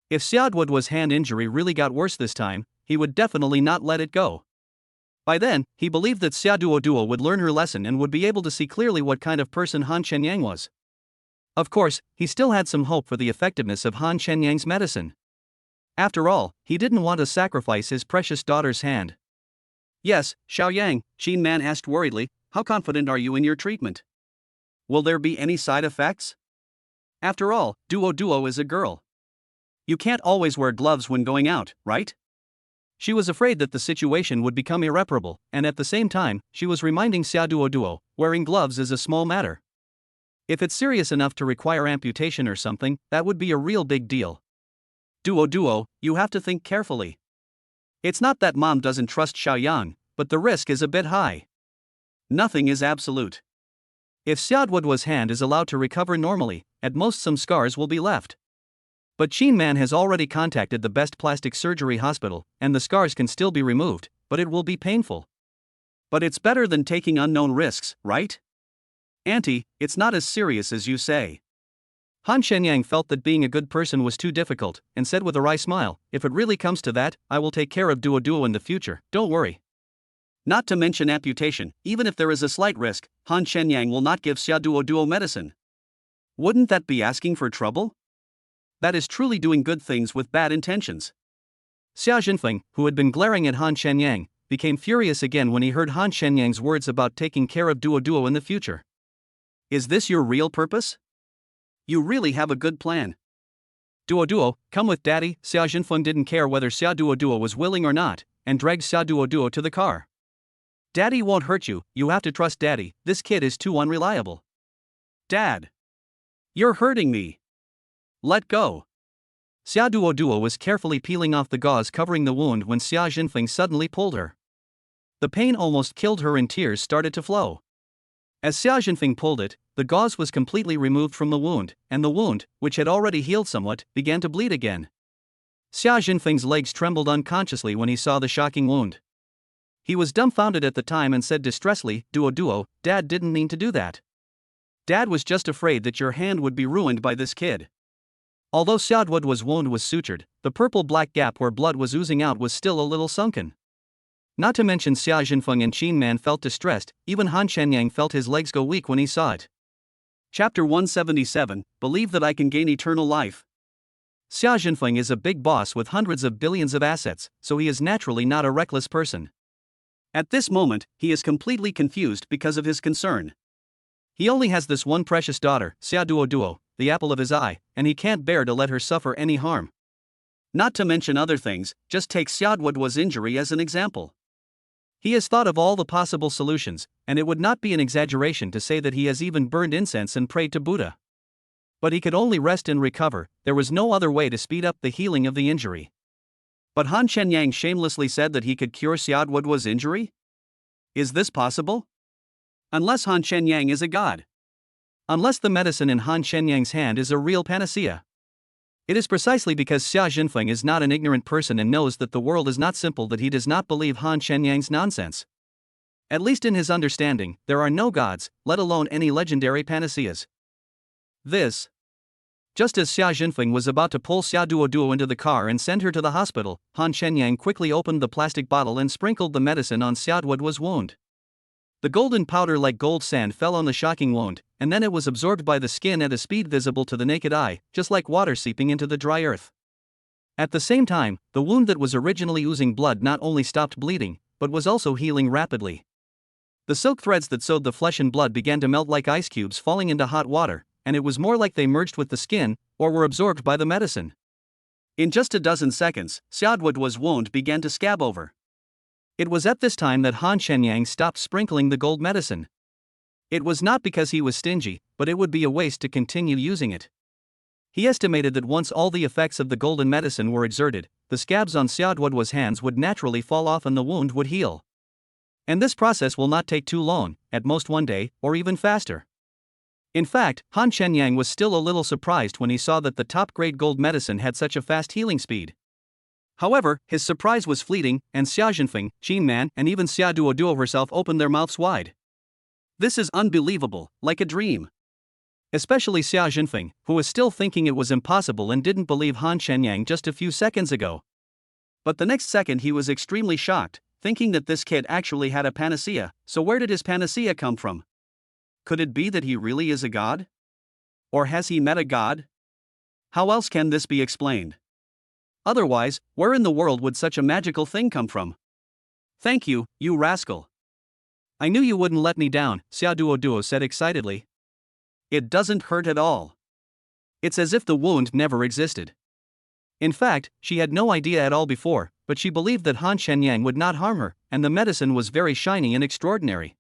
If Xia Duo's hand injury really got worse this time, he would definitely not let it go. By then, he believed that Xia Duo would learn her lesson and would be able to see clearly what kind of person Han Shenyang was. Of course, he still had some hope for the effectiveness of Han Shenyang's medicine. After all, he didn't want to sacrifice his precious daughter's hand. Yes, Xiaoyang, Qin Man asked worriedly, how confident are you in your treatment? Will there be any side effects? After all, Duo is a girl. You can't always wear gloves when going out, right? She was afraid that the situation would become irreparable, and at the same time, she was reminding Xia Duo, wearing gloves is a small matter. If it's serious enough to require amputation or something, that would be a real big deal. Duo, you have to think carefully. It's not that mom doesn't trust Xiaoyang, but the risk is a bit high. Nothing is absolute. If Xiaoduo's hand is allowed to recover normally, at most some scars will be left. But Qin Man has already contacted the best plastic surgery hospital, and the scars can still be removed, but it will be painful. But it's better than taking unknown risks, right? Auntie, it's not as serious as you say. Han Shenyang felt that being a good person was too difficult, and said with a wry smile, if it really comes to that, I will take care of Duo in the future, don't worry. Not to mention amputation, even if there is a slight risk, Han Shenyang will not give Xia Duo medicine. Wouldn't that be asking for trouble? That is truly doing good things with bad intentions. Xia Jinfeng, who had been glaring at Han Shenyang, became furious again when he heard Han Shenyang's words about taking care of Duo in the future. Is this your real purpose? You really have a good plan. Duo, come with daddy. Xia Jinfeng didn't care whether Xia Duo was willing or not, and dragged Xia Duo to the car. Daddy won't hurt you, you have to trust daddy, this kid is too unreliable. Dad! You're hurting me. Let go. Xia Duo was carefully peeling off the gauze covering the wound when Xia Jinfeng suddenly pulled her. The pain almost killed her and tears started to flow. As Xia Jinfeng pulled it, the gauze was completely removed from the wound, and the wound, which had already healed somewhat, began to bleed again. Xia Jinfeng's legs trembled unconsciously when he saw the shocking wound. He was dumbfounded at the time and said distressfully, Duo, Dad didn't mean to do that. Dad was just afraid that your hand would be ruined by this kid. Although Xiaoduo's wound was sutured, the purple-black gap where blood was oozing out was still a little sunken. Not to mention Xia Jinfeng and Qin Man felt distressed, even Han Shenyang felt his legs go weak when he saw it. Chapter 177, Believe that I can gain eternal life. Xia Jinfeng is a big boss with hundreds of billions of assets, so he is naturally not a reckless person. At this moment, he is completely confused because of his concern. He only has this one precious daughter, Xia Duo, the apple of his eye, and he can't bear to let her suffer any harm. Not to mention other things, just take Xiaoduo's injury as an example. He has thought of all the possible solutions, and it would not be an exaggeration to say that he has even burned incense and prayed to Buddha. But he could only rest and recover, there was no other way to speed up the healing of the injury. But Han Shenyang shamelessly said that he could cure Xiaoduo's injury? Is this possible? Unless Han Shenyang is a god. Unless the medicine in Han Shenyang's hand is a real panacea. It is precisely because Xia Jinfeng is not an ignorant person and knows that the world is not simple that he does not believe Han Shenyang's nonsense. At least in his understanding, there are no gods, let alone any legendary panaceas. Just as Xia Jinfeng was about to pull Xia Duo into the car and send her to the hospital, Han Shenyang quickly opened the plastic bottle and sprinkled the medicine on Xiaoduo's wound. The golden powder like gold sand fell on the shocking wound, and then it was absorbed by the skin at a speed visible to the naked eye, just like water seeping into the dry earth. At the same time, the wound that was originally oozing blood not only stopped bleeding, but was also healing rapidly. The silk threads that sewed the flesh and blood began to melt like ice cubes falling into hot water, and it was more like they merged with the skin, or were absorbed by the medicine. In just a dozen seconds, Xiaoduo's wound began to scab over. It was at this time that Han Shenyang stopped sprinkling the gold medicine. It was not because he was stingy, but it would be a waste to continue using it. He estimated that once all the effects of the golden medicine were exerted, the scabs on Xiaoduo's hands would naturally fall off and the wound would heal. And this process will not take too long, at most one day, or even faster. In fact, Han Shenyang was still a little surprised when he saw that the top-grade gold medicine had such a fast healing speed. However, his surprise was fleeting, and Xia Jinfeng, Qin Man, and even Xia Duo herself opened their mouths wide. This is unbelievable, like a dream. Especially Xia Jinfeng, who was still thinking it was impossible and didn't believe Han Shenyang just a few seconds ago. But the next second he was extremely shocked, thinking that this kid actually had a panacea, so where did his panacea come from? Could it be that he really is a god? Or has he met a god? How else can this be explained? Otherwise, where in the world would such a magical thing come from? Thank you, you rascal. I knew you wouldn't let me down, Xia Duo said excitedly. It doesn't hurt at all. It's as if the wound never existed. In fact, she had no idea at all before, but she believed that Han Shenyang would not harm her, and the medicine was very shiny and extraordinary.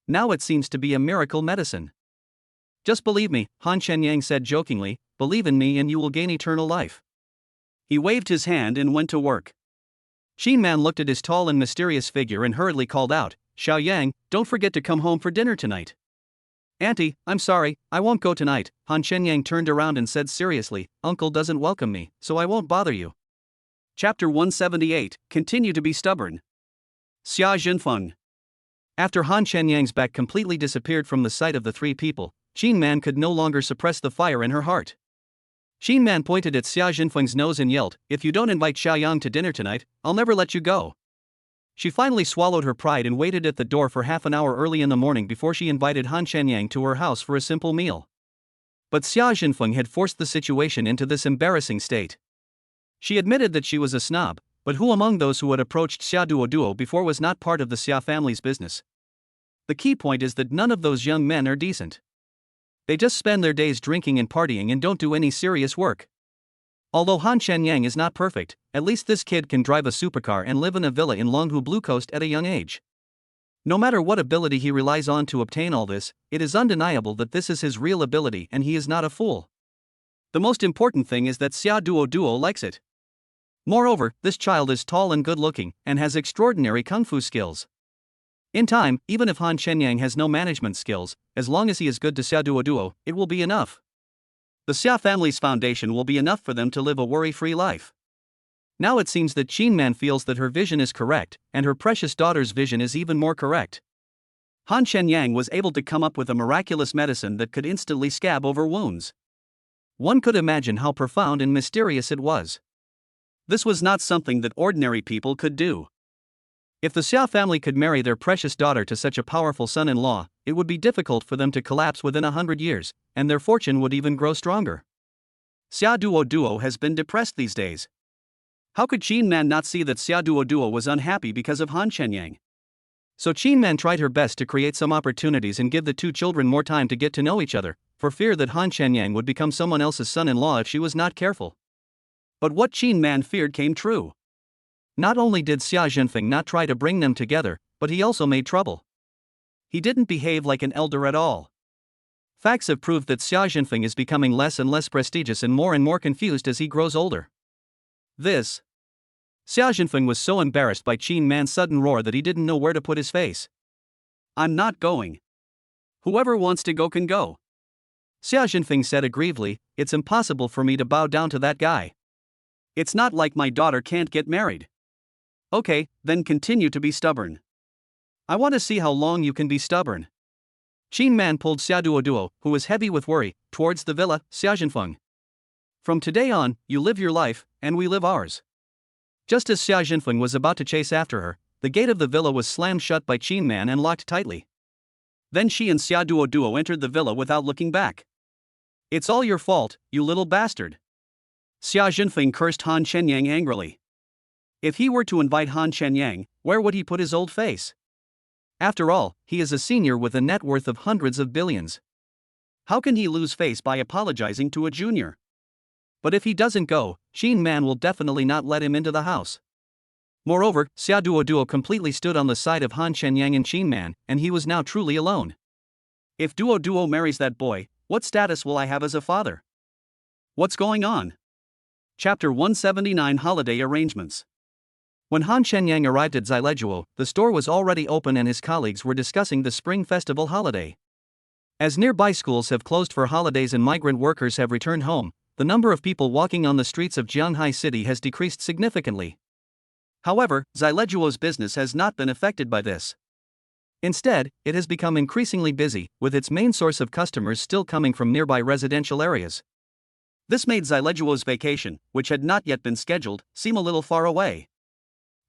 Now it seems to be a miracle medicine. Just believe me, Han Shenyang said jokingly, believe in me and you will gain eternal life. He waved his hand and went to work. Qin Man looked at his tall and mysterious figure and hurriedly called out, "Xiao Yang, don't forget to come home for dinner tonight." "Auntie, I'm sorry, I won't go tonight." Han Shenyang turned around and said seriously, "Uncle doesn't welcome me, so I won't bother you." Chapter 178, Continue to be stubborn. Xia Jinfeng. After Han Shenyang's back completely disappeared from the sight of the three people, Qin Man could no longer suppress the fire in her heart. Qin Man pointed at Xia Jinfeng's nose and yelled, "If you don't invite Xiao Yang to dinner tonight, I'll never let you go." She finally swallowed her pride and waited at the door for half an hour early in the morning before she invited Han Shenyang to her house for a simple meal. But Xia Jinfeng had forced the situation into this embarrassing state. She admitted that she was a snob, but who among those who had approached Xia Duoduo before was not part of the Xia family's business? The key point is that none of those young men are decent. They just spend their days drinking and partying and don't do any serious work. Although Han Shenyang is not perfect, at least this kid can drive a supercar and live in a villa in Longhu Blue Coast at a young age. No matter what ability he relies on to obtain all this, it is undeniable that this is his real ability and he is not a fool. The most important thing is that Xia Duoduo likes it. Moreover, this child is tall and good-looking, and has extraordinary kung fu skills. In time, even if Han Shenyang has no management skills, as long as he is good to Xia Duoduo, it will be enough. The Xia family's foundation will be enough for them to live a worry-free life. Now it seems that Qin Man feels that her vision is correct, and her precious daughter's vision is even more correct. Han Shenyang was able to come up with a miraculous medicine that could instantly scab over wounds. One could imagine how profound and mysterious it was. This was not something that ordinary people could do. If the Xia family could marry their precious daughter to such a powerful son-in-law, it would be difficult for them to collapse within 100 years, and their fortune would even grow stronger. Xia Duoduo has been depressed these days. How could Qin Man not see that Xia Duoduo was unhappy because of Han Shenyang? So Qin Man tried her best to create some opportunities and give the two children more time to get to know each other, for fear that Han Shenyang would become someone else's son-in-law if she was not careful. But what Qin Man feared came true. Not only did Xia Jinfeng not try to bring them together, but he also made trouble. He didn't behave like an elder at all. Facts have proved that Xia Jinfeng is becoming less and less prestigious and more confused as he grows older. Xia Jinfeng was so embarrassed by Qin Man's sudden roar that he didn't know where to put his face. "I'm not going. Whoever wants to go can go." Xia Jinfeng said aggrievedly, "It's impossible for me to bow down to that guy. It's not like my daughter can't get married." "Okay, then continue to be stubborn. I want to see how long you can be stubborn." Qin Man pulled Xia Duoduo, who was heavy with worry, towards the villa. "Xia Jinfeng, from today on, you live your life, and we live ours." Just as Xia Jinfeng was about to chase after her, the gate of the villa was slammed shut by Qin Man and locked tightly. Then she and Xia Duoduo entered the villa without looking back. "It's all your fault, you little bastard." Xia Jinfeng cursed Han Shenyang angrily. If he were to invite Han Shenyang, where would he put his old face? After all, he is a senior with a net worth of hundreds of billions. How can he lose face by apologizing to a junior? But if he doesn't go, Qin Man will definitely not let him into the house. Moreover, Xia Duoduo completely stood on the side of Han Shenyang and Qin Man, and he was now truly alone. If Duoduo marries that boy, what status will I have as a father? What's going on? Chapter 179, Holiday Arrangements. When Han Shenyang arrived at Zileguo, the store was already open and his colleagues were discussing the Spring Festival holiday. As nearby schools have closed for holidays and migrant workers have returned home, the number of people walking on the streets of Jianghai City has decreased significantly. However, Zileguo's business has not been affected by this. Instead, it has become increasingly busy, with its main source of customers still coming from nearby residential areas. This made Zileguo's vacation, which had not yet been scheduled, seem a little far away.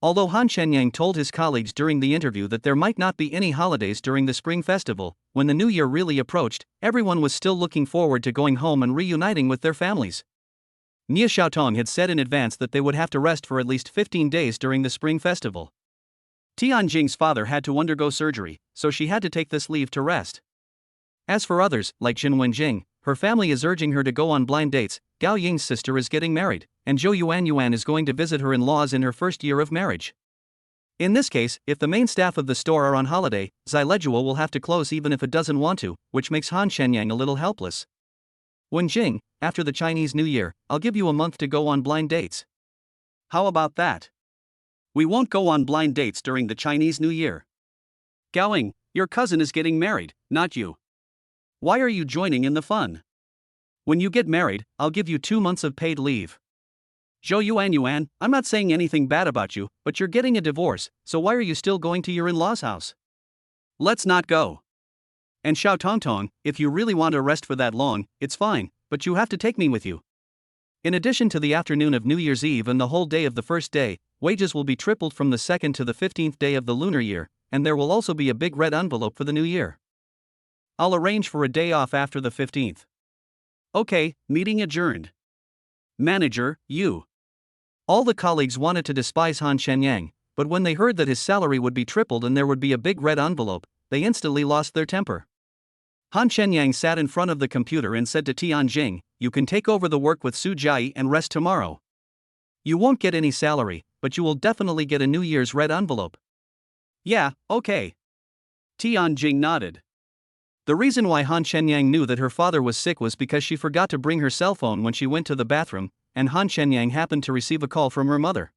Although Han Shenyang told his colleagues during the interview that there might not be any holidays during the Spring Festival, when the new year really approached, everyone was still looking forward to going home and reuniting with their families. Nie Xiaotong had said in advance that they would have to rest for at least 15 days during the Spring Festival. Tianjing's father had to undergo surgery, so she had to take this leave to rest. As for others, like Jin Wenjing, her family is urging her to go on blind dates. Gao Ying's sister is getting married, and Zhou Yuan is going to visit her in-laws in her first year of marriage. In this case, if the main staff of the store are on holiday, Zileguo will have to close even if it doesn't want to, which makes Han Shenyang a little helpless. Wenjing, after the Chinese New Year, I'll give you a month to go on blind dates. How about that? We won't go on blind dates during the Chinese New Year. Gowing, your cousin is getting married, not you. Why are you joining in the fun? When you get married, I'll give you 2 months of paid leave. Zhou Yuan, I'm not saying anything bad about you, but you're getting a divorce, so why are you still going to your in-laws' house? Let's not go. And Xiao Tongtong, if you really want to rest for that long, it's fine, but you have to take me with you. In addition to the afternoon of New Year's Eve and the whole day of the first day, wages will be tripled from the 2nd to the 15th day of the lunar year, and there will also be a big red envelope for the new year. I'll arrange for a day off after the 15th. Okay, meeting adjourned. Manager, you. All the colleagues wanted to despise Han Shenyang, but when they heard that his salary would be tripled and there would be a big red envelope, they instantly lost their temper. Han Shenyang sat in front of the computer and said to Tianjing, "You can take over the work with Su Jiayi and rest tomorrow. You won't get any salary, but you will definitely get a New Year's red envelope." Yeah, okay. Tianjing nodded. The reason why Han Shenyang knew that her father was sick was because she forgot to bring her cell phone when she went to the bathroom, and Han Shenyang happened to receive a call from her mother.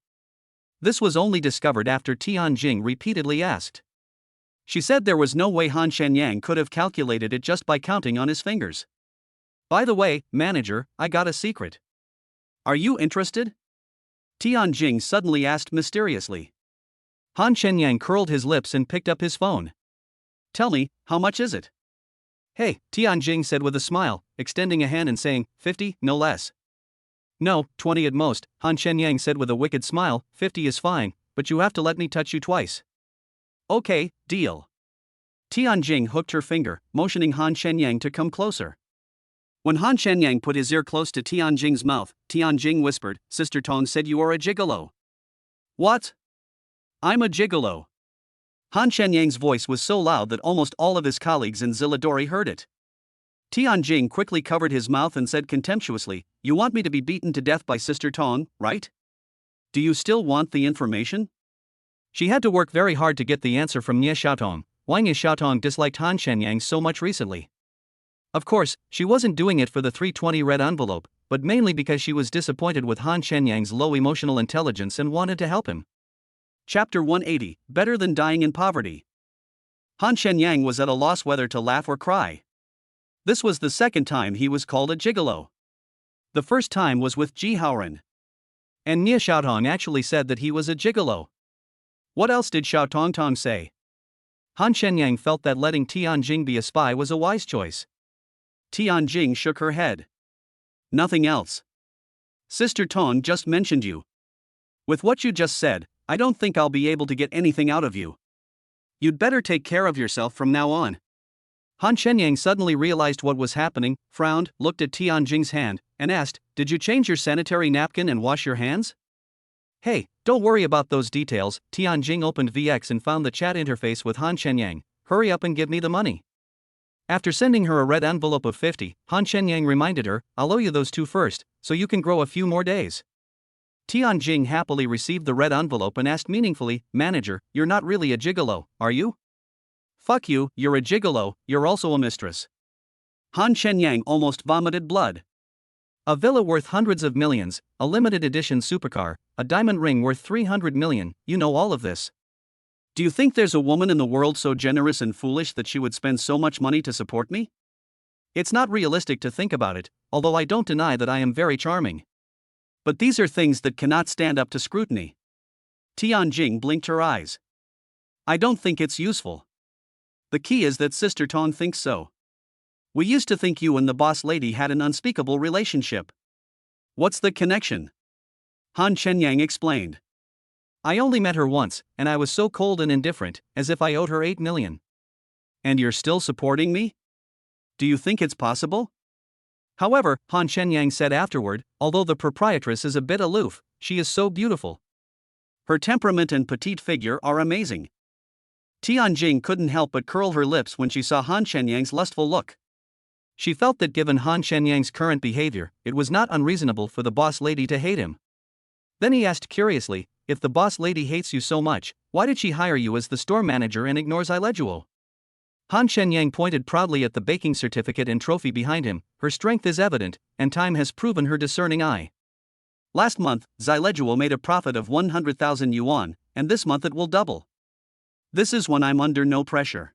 This was only discovered after Tianjing repeatedly asked. She said there was no way Han Shenyang could have calculated it just by counting on his fingers. By the way, manager, I got a secret. Are you interested? Tianjing suddenly asked mysteriously. Han Shenyang curled his lips and picked up his phone. Tell me, how much is it? Hey, Tianjing said with a smile, extending a hand and saying, 50, no less. No, 20 at most, Han Shenyang said with a wicked smile, 50 is fine, but you have to let me touch you twice. Okay, deal. Tianjing hooked her finger, motioning Han Shenyang to come closer. When Han Shenyang put his ear close to Tianjing's mouth, Tianjing whispered, Sister Tong said you are a gigolo. What? I'm a gigolo. Han Shenyang's voice was so loud that almost all of his colleagues in Zilidori heard it. Tianjing quickly covered his mouth and said contemptuously, You want me to be beaten to death by Sister Tong, right? Do you still want the information? She had to work very hard to get the answer from Nie Xiaotong, why Nie Xiaotong disliked Han Shenyang so much recently. Of course, she wasn't doing it for the 320 red envelope, but mainly because she was disappointed with Han Shenyang's low emotional intelligence and wanted to help him. Chapter 180, Better Than Dying in Poverty. Han Shenyang was at a loss whether to laugh or cry. This was the second time he was called a gigolo. The first time was with Ji Haoran. And Nie Xiaotong actually said that he was a gigolo. What else did Xiao Tongtong say? Han Shenyang felt that letting Tianjing be a spy was a wise choice. Tianjing shook her head. Nothing else. Sister Tong just mentioned you. With what you just said, I don't think I'll be able to get anything out of you. You'd better take care of yourself from now on. Han Shenyang suddenly realized what was happening, frowned, looked at Tianjing's hand, and asked, Did you change your sanitary napkin and wash your hands? Hey, don't worry about those details. Tianjing opened VX and found the chat interface with Han Shenyang. Hurry up and give me the money. After sending her a red envelope of 50, Han Shenyang reminded her, I'll owe you those 2 first, so you can grow a few more days. Tianjing happily received the red envelope and asked meaningfully, Manager, you're not really a gigolo, are you? Fuck you, you're a gigolo, you're also a mistress. Han Shenyang almost vomited blood. A villa worth hundreds of millions, a limited edition supercar, a diamond ring worth 300 million, you know all of this. Do you think there's a woman in the world so generous and foolish that she would spend so much money to support me? It's not realistic to think about it, although I don't deny that I am very charming. But these are things that cannot stand up to scrutiny. Tianjing blinked her eyes. I don't think it's useful. The key is that Sister Tong thinks so. We used to think you and the boss lady had an unspeakable relationship. What's the connection? Han Shenyang explained. I only met her once, and I was so cold and indifferent, as if I owed her 8 million. And you're still supporting me? Do you think it's possible? However, Han Shenyang said afterward, although the proprietress is a bit aloof, she is so beautiful. Her temperament and petite figure are amazing. Tianjing couldn't help but curl her lips when she saw Han Shenyang's lustful look. She felt that given Han Shenyang's current behavior, it was not unreasonable for the boss lady to hate him. Then he asked curiously, if the boss lady hates you so much, why did she hire you as the store manager and ignores Ileguo? Han Shenyang pointed proudly at the baking certificate and trophy behind him. Her strength is evident, and time has proven her discerning eye. Last month, Xileguo made a profit of 100,000 yuan, and this month it will double. This is when I'm under no pressure.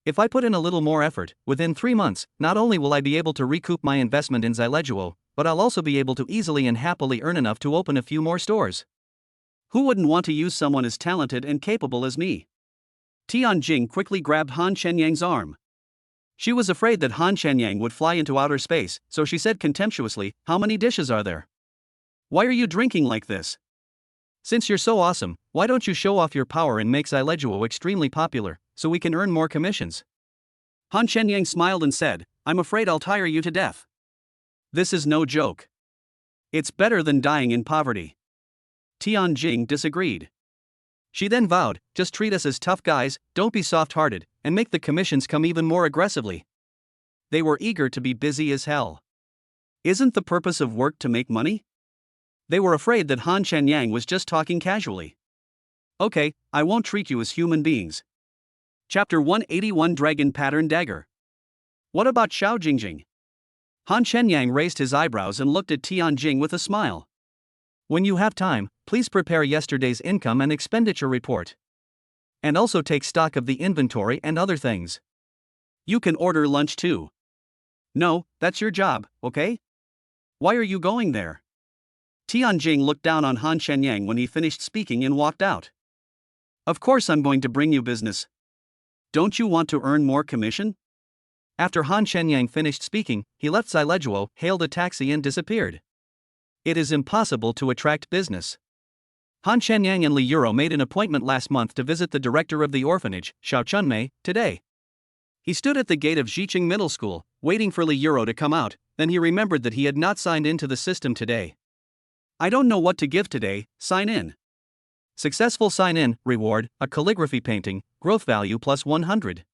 If I put in a little more effort, within 3 months, not only will I be able to recoup my investment in Xileguo, but I'll also be able to easily and happily earn enough to open a few more stores. Who wouldn't want to use someone as talented and capable as me? Tianjing quickly grabbed Han Shenyang's arm. She was afraid that Han Shenyang would fly into outer space, so she said contemptuously, "How many dishes are there? Why are you drinking like this? Since you're so awesome, why don't you show off your power and make Xileguo extremely popular, so we can earn more commissions?" Han Shenyang smiled and said, "I'm afraid I'll tire you to death. This is no joke. It's better than dying in poverty." Tianjing disagreed. She then vowed, "Just treat us as tough guys, don't be soft-hearted, and make the commissions come even more aggressively." They were eager to be busy as hell. Isn't the purpose of work to make money? They were afraid that Han Shenyang was just talking casually. "Okay, I won't treat you as human beings." Chapter 181 Dragon Pattern Dagger. What about Xiao Jingjing? Han Shenyang raised his eyebrows and looked at Tianjing with a smile. "When you have time, please prepare yesterday's income and expenditure report. And also take stock of the inventory and other things. You can order lunch too." "No, that's your job, okay? Why are you going there?" Tianjing looked down on Han Shenyang when he finished speaking and walked out. "Of course I'm going to bring you business. Don't you want to earn more commission?" After Han Shenyang finished speaking, he left Xileguo, hailed a taxi and disappeared. It is impossible to attract business. Han Shenyang and Li Yuro made an appointment last month to visit the director of the orphanage, Xiao Chunmei, today. He stood at the gate of Jiqing Middle School, waiting for Li Yuro to come out, then he remembered that he had not signed into the system today. "I don't know what to give today, sign in." Successful sign in, reward, a calligraphy painting, growth value plus 100.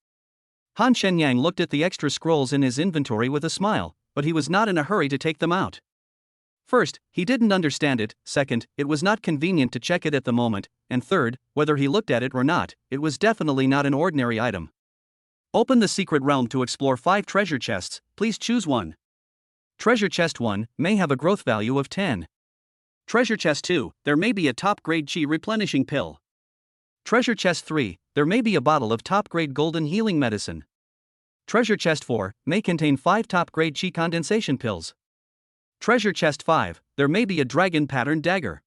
Han Shenyang looked at the extra scrolls in his inventory with a smile, but he was not in a hurry to take them out. First, he didn't understand it, second, it was not convenient to check it at the moment, and third, whether he looked at it or not, it was definitely not an ordinary item. Open the secret realm to explore 5 treasure chests, please choose one. Treasure chest 1 may have a growth value of 10. Treasure chest 2, there may be a top-grade chi replenishing pill. Treasure chest 3, there may be a bottle of top-grade golden healing medicine. Treasure chest 4 may contain 5 top-grade chi condensation pills. Treasure chest 5, there may be a dragon pattern dagger.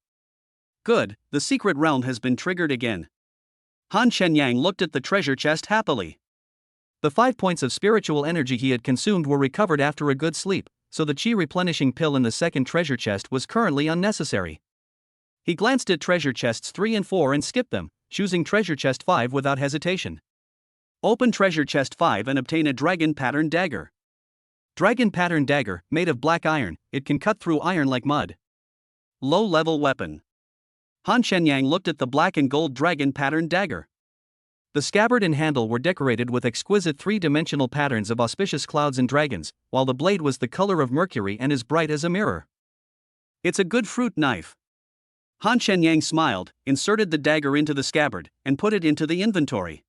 Good, the secret realm has been triggered again. Han Shenyang looked at the treasure chest happily. The 5 points of spiritual energy he had consumed were recovered after a good sleep, so the chi replenishing pill in the second treasure chest was currently unnecessary. He glanced at treasure chests 3 and 4 and skipped them, choosing treasure chest 5 without hesitation. Open treasure chest 5 and obtain a dragon pattern dagger. Dragon pattern dagger, made of black iron, it can cut through iron like mud. Low-level weapon. Han Shenyang looked at the black and gold dragon pattern dagger. The scabbard and handle were decorated with exquisite 3-dimensional patterns of auspicious clouds and dragons, while the blade was the color of mercury and as bright as a mirror. It's a good fruit knife. Han Shenyang smiled, inserted the dagger into the scabbard, and put it into the inventory.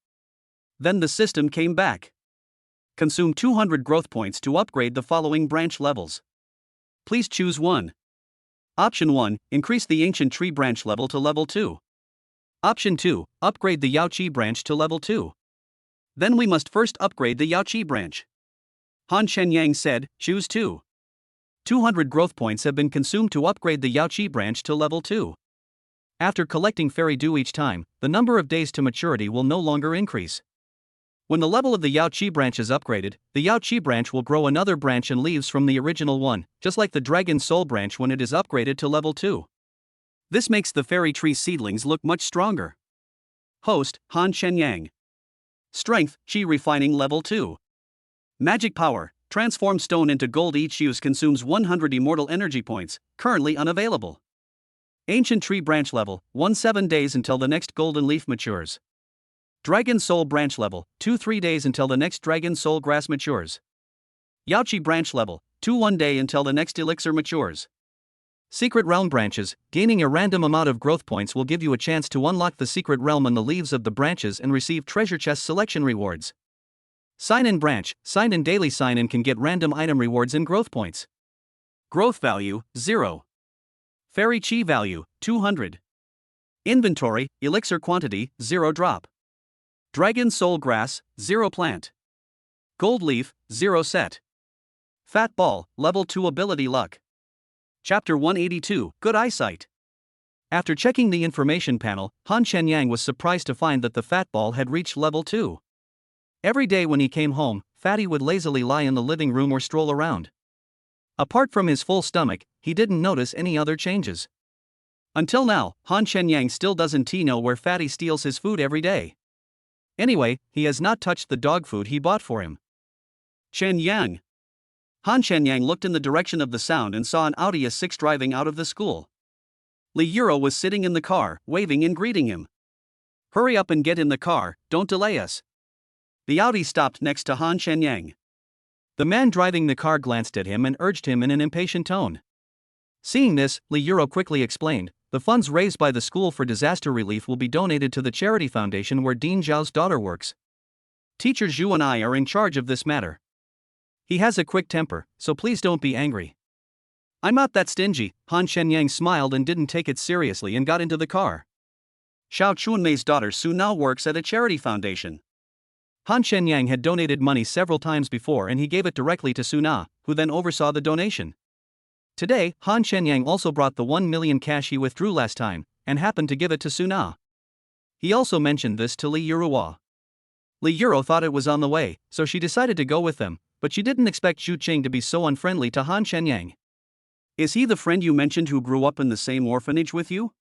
Then the system came back. Consume 200 growth points to upgrade the following branch levels. Please choose one. Option 1, increase the ancient tree branch level to level 2. Option 2, upgrade the Yaoqi branch to level 2. Then we must first upgrade the Yaoqi branch. Han Shenyang said, choose 2. 200 growth points have been consumed to upgrade the Yaoqi branch to level 2. After collecting fairy dew each time, the number of days to maturity will no longer increase. When the level of the Yaoqi branch is upgraded, the Yaoqi branch will grow another branch and leaves from the original one, just like the Dragon Soul branch when it is upgraded to level 2. This makes the fairy tree seedlings look much stronger. Host, Han Shenyang. Strength, Chi Refining level 2. Magic Power, transform stone into gold. Each use consumes 100 immortal energy points, currently unavailable. Ancient Tree branch level, 17 days until the next golden leaf matures. Dragon Soul branch level, 3 days until the next Dragon Soul grass matures. Yaoqi branch level, 1 day until the next elixir matures. Secret Realm branches, gaining a random amount of growth points will give you a chance to unlock the secret realm on the leaves of the branches and receive treasure chest selection rewards. Sign-in branch, sign-in daily sign-in can get random item rewards and growth points. Growth value, 0. Fairy chi value, 200. Inventory, elixir quantity, 0 drop. Dragon soul grass, 0 plant. Gold leaf, 0 set. Fat ball, level 2 ability luck. Chapter 182, Good Eyesight. After checking the information panel, Han Shenyang was surprised to find that the fat ball had reached level 2. Every day when he came home, Fatty would lazily lie in the living room or stroll around. Apart from his full stomach, he didn't notice any other changes. Until now, Han Shenyang still doesn't know where Fatty steals his food every day. Anyway, he has not touched the dog food he bought for him. Shenyang. Han Shenyang looked in the direction of the sound and saw an Audi A6 driving out of the school. Li Yuro was sitting in the car, waving and greeting him. Hurry up and get in the car, don't delay us. The Audi stopped next to Han Shenyang. The man driving the car glanced at him and urged him in an impatient tone. Seeing this, Li Yuro quickly explained, the funds raised by the school for disaster relief will be donated to the charity foundation where Dean Zhao's daughter works. Teacher Zhu and I are in charge of this matter. He has a quick temper, so please don't be angry. I'm not that stingy. Han Shenyang smiled and didn't take it seriously and got into the car. Xiao Chunmei's daughter Su now works at a charity foundation. Han Shenyang had donated money several times before and he gave it directly to Su Na, who then oversaw the donation. Today, Han Shenyang also brought the 1 million cash he withdrew last time, and happened to give it to Su Na. He also mentioned this to Li Yuruwa. Li Yuro thought it was on the way, so she decided to go with them, but she didn't expect Zhu Qing to be so unfriendly to Han Shenyang. Is he the friend you mentioned who grew up in the same orphanage with you?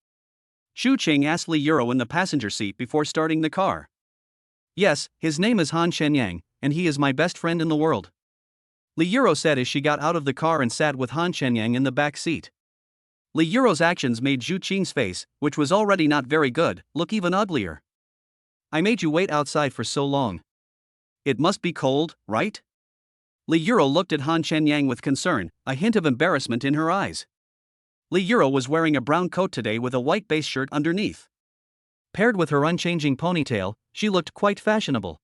Zhu Qing asked Li Yuro in the passenger seat before starting the car. Yes, his name is Han Shenyang, and he is my best friend in the world. Li Yuro said as she got out of the car and sat with Han Shenyang in the back seat. Li Yuro's actions made Zhu Qing's face, which was already not very good, look even uglier. I made you wait outside for so long. It must be cold, right? Li Yuro looked at Han Shenyang with concern, a hint of embarrassment in her eyes. Li Yuro was wearing a brown coat today with a white base shirt underneath. Paired with her unchanging ponytail, she looked quite fashionable.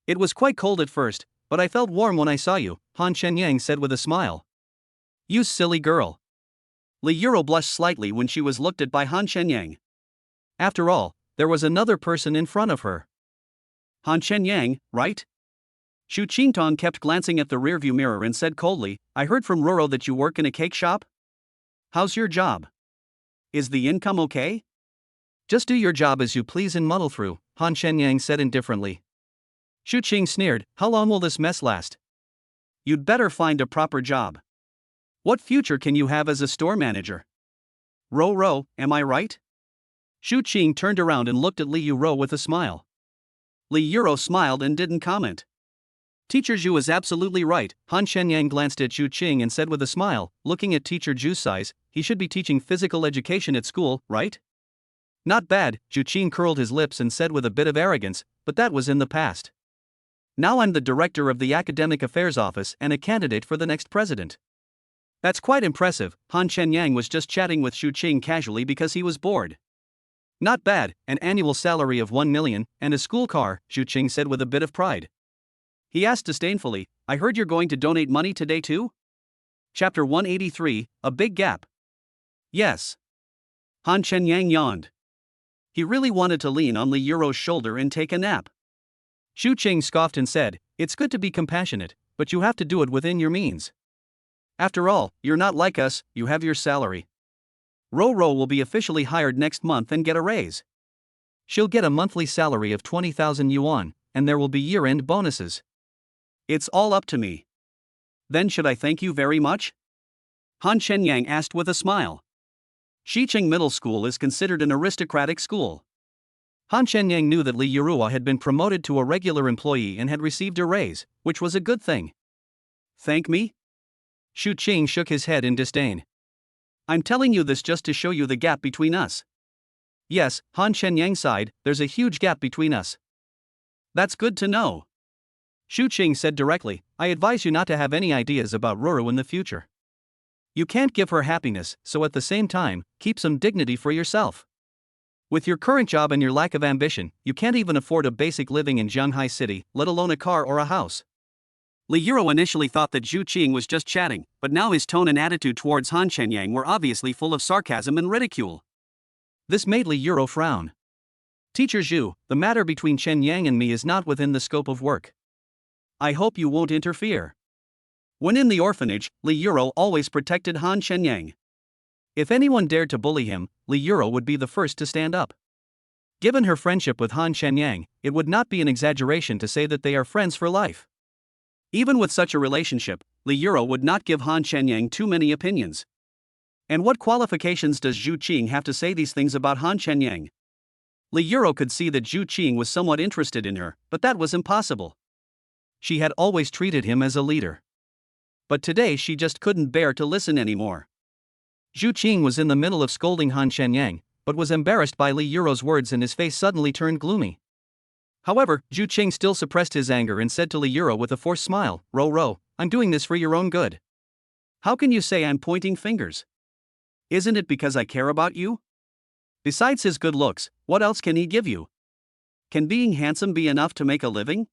It was quite cold at first, but I felt warm when I saw you, Han Shenyang said with a smile. You silly girl. Li Yuro blushed slightly when she was looked at by Han Shenyang. After all, there was another person in front of her. Han Shenyang, right? Xu Qingtong kept glancing at the rearview mirror and said coldly, I heard from Roro that you work in a cake shop? How's your job? Is the income okay? Just do your job as you please and muddle through, Han Shenyang said indifferently. Xu Qing sneered, how long will this mess last? You'd better find a proper job. What future can you have as a store manager? Ro, am I right? Xu Qing turned around and looked at Li Yuro with a smile. Li Yuro smiled and didn't comment. Teacher Zhu is absolutely right, Han Shenyang glanced at Xu Qing and said with a smile, looking at Teacher Zhu's size, he should be teaching physical education at school, right? Not bad, Xu Qing curled his lips and said with a bit of arrogance, but that was in the past. Now I'm the director of the Academic Affairs Office and a candidate for the next president. That's quite impressive. Han Shenyang was just chatting with Xu Qing casually because he was bored. Not bad, an annual salary of 1 million, and a school car, Xu Qing said with a bit of pride. He asked disdainfully, I heard you're going to donate money today too? Chapter 183, A Big Gap. Yes. Han Shenyang yawned. He really wanted to lean on Li Yuro's shoulder and take a nap. Xu Qing scoffed and said, it's good to be compassionate, but you have to do it within your means. After all, you're not like us, you have your salary. Roro will be officially hired next month and get a raise. She'll get a monthly salary of 20,000 yuan, and there will be year-end bonuses. It's all up to me. Then should I thank you very much? Han Shenyang asked with a smile. Xicheng Middle School is considered an aristocratic school. Han Shenyang knew that Li Yuruwa had been promoted to a regular employee and had received a raise, which was a good thing. Thank me? Xu Qing shook his head in disdain. I'm telling you this just to show you the gap between us. Yes, Han Shenyang sighed, there's a huge gap between us. That's good to know. Xu Qing said directly, I advise you not to have any ideas about Roro in the future. You can't give her happiness, so at the same time, keep some dignity for yourself. With your current job and your lack of ambition, you can't even afford a basic living in Shanghai City, let alone a car or a house. Li Yuro initially thought that Zhu Qing was just chatting, but now his tone and attitude towards Han Shenyang were obviously full of sarcasm and ridicule. This made Li Yuro frown. Teacher Zhu, the matter between Chen Yang and me is not within the scope of work. I hope you won't interfere. When in the orphanage, Li Yuro always protected Han Shenyang. If anyone dared to bully him, Li Yuro would be the first to stand up. Given her friendship with Han Shenyang, it would not be an exaggeration to say that they are friends for life. Even with such a relationship, Li Yuro would not give Han Shenyang too many opinions. And what qualifications does Zhu Qing have to say these things about Han Shenyang? Li Yuro could see that Zhu Qing was somewhat interested in her, but that was impossible. She had always treated him as a leader. But today she just couldn't bear to listen anymore. Zhu Qing was in the middle of scolding Han Shenyang, but was embarrassed by Li Yuro's words and his face suddenly turned gloomy. However, Zhu Qing still suppressed his anger and said to Li Yuro with a forced smile, Ro, I'm doing this for your own good. How can you say I'm pointing fingers? Isn't it because I care about you? Besides his good looks, what else can he give you? Can being handsome be enough to make a living?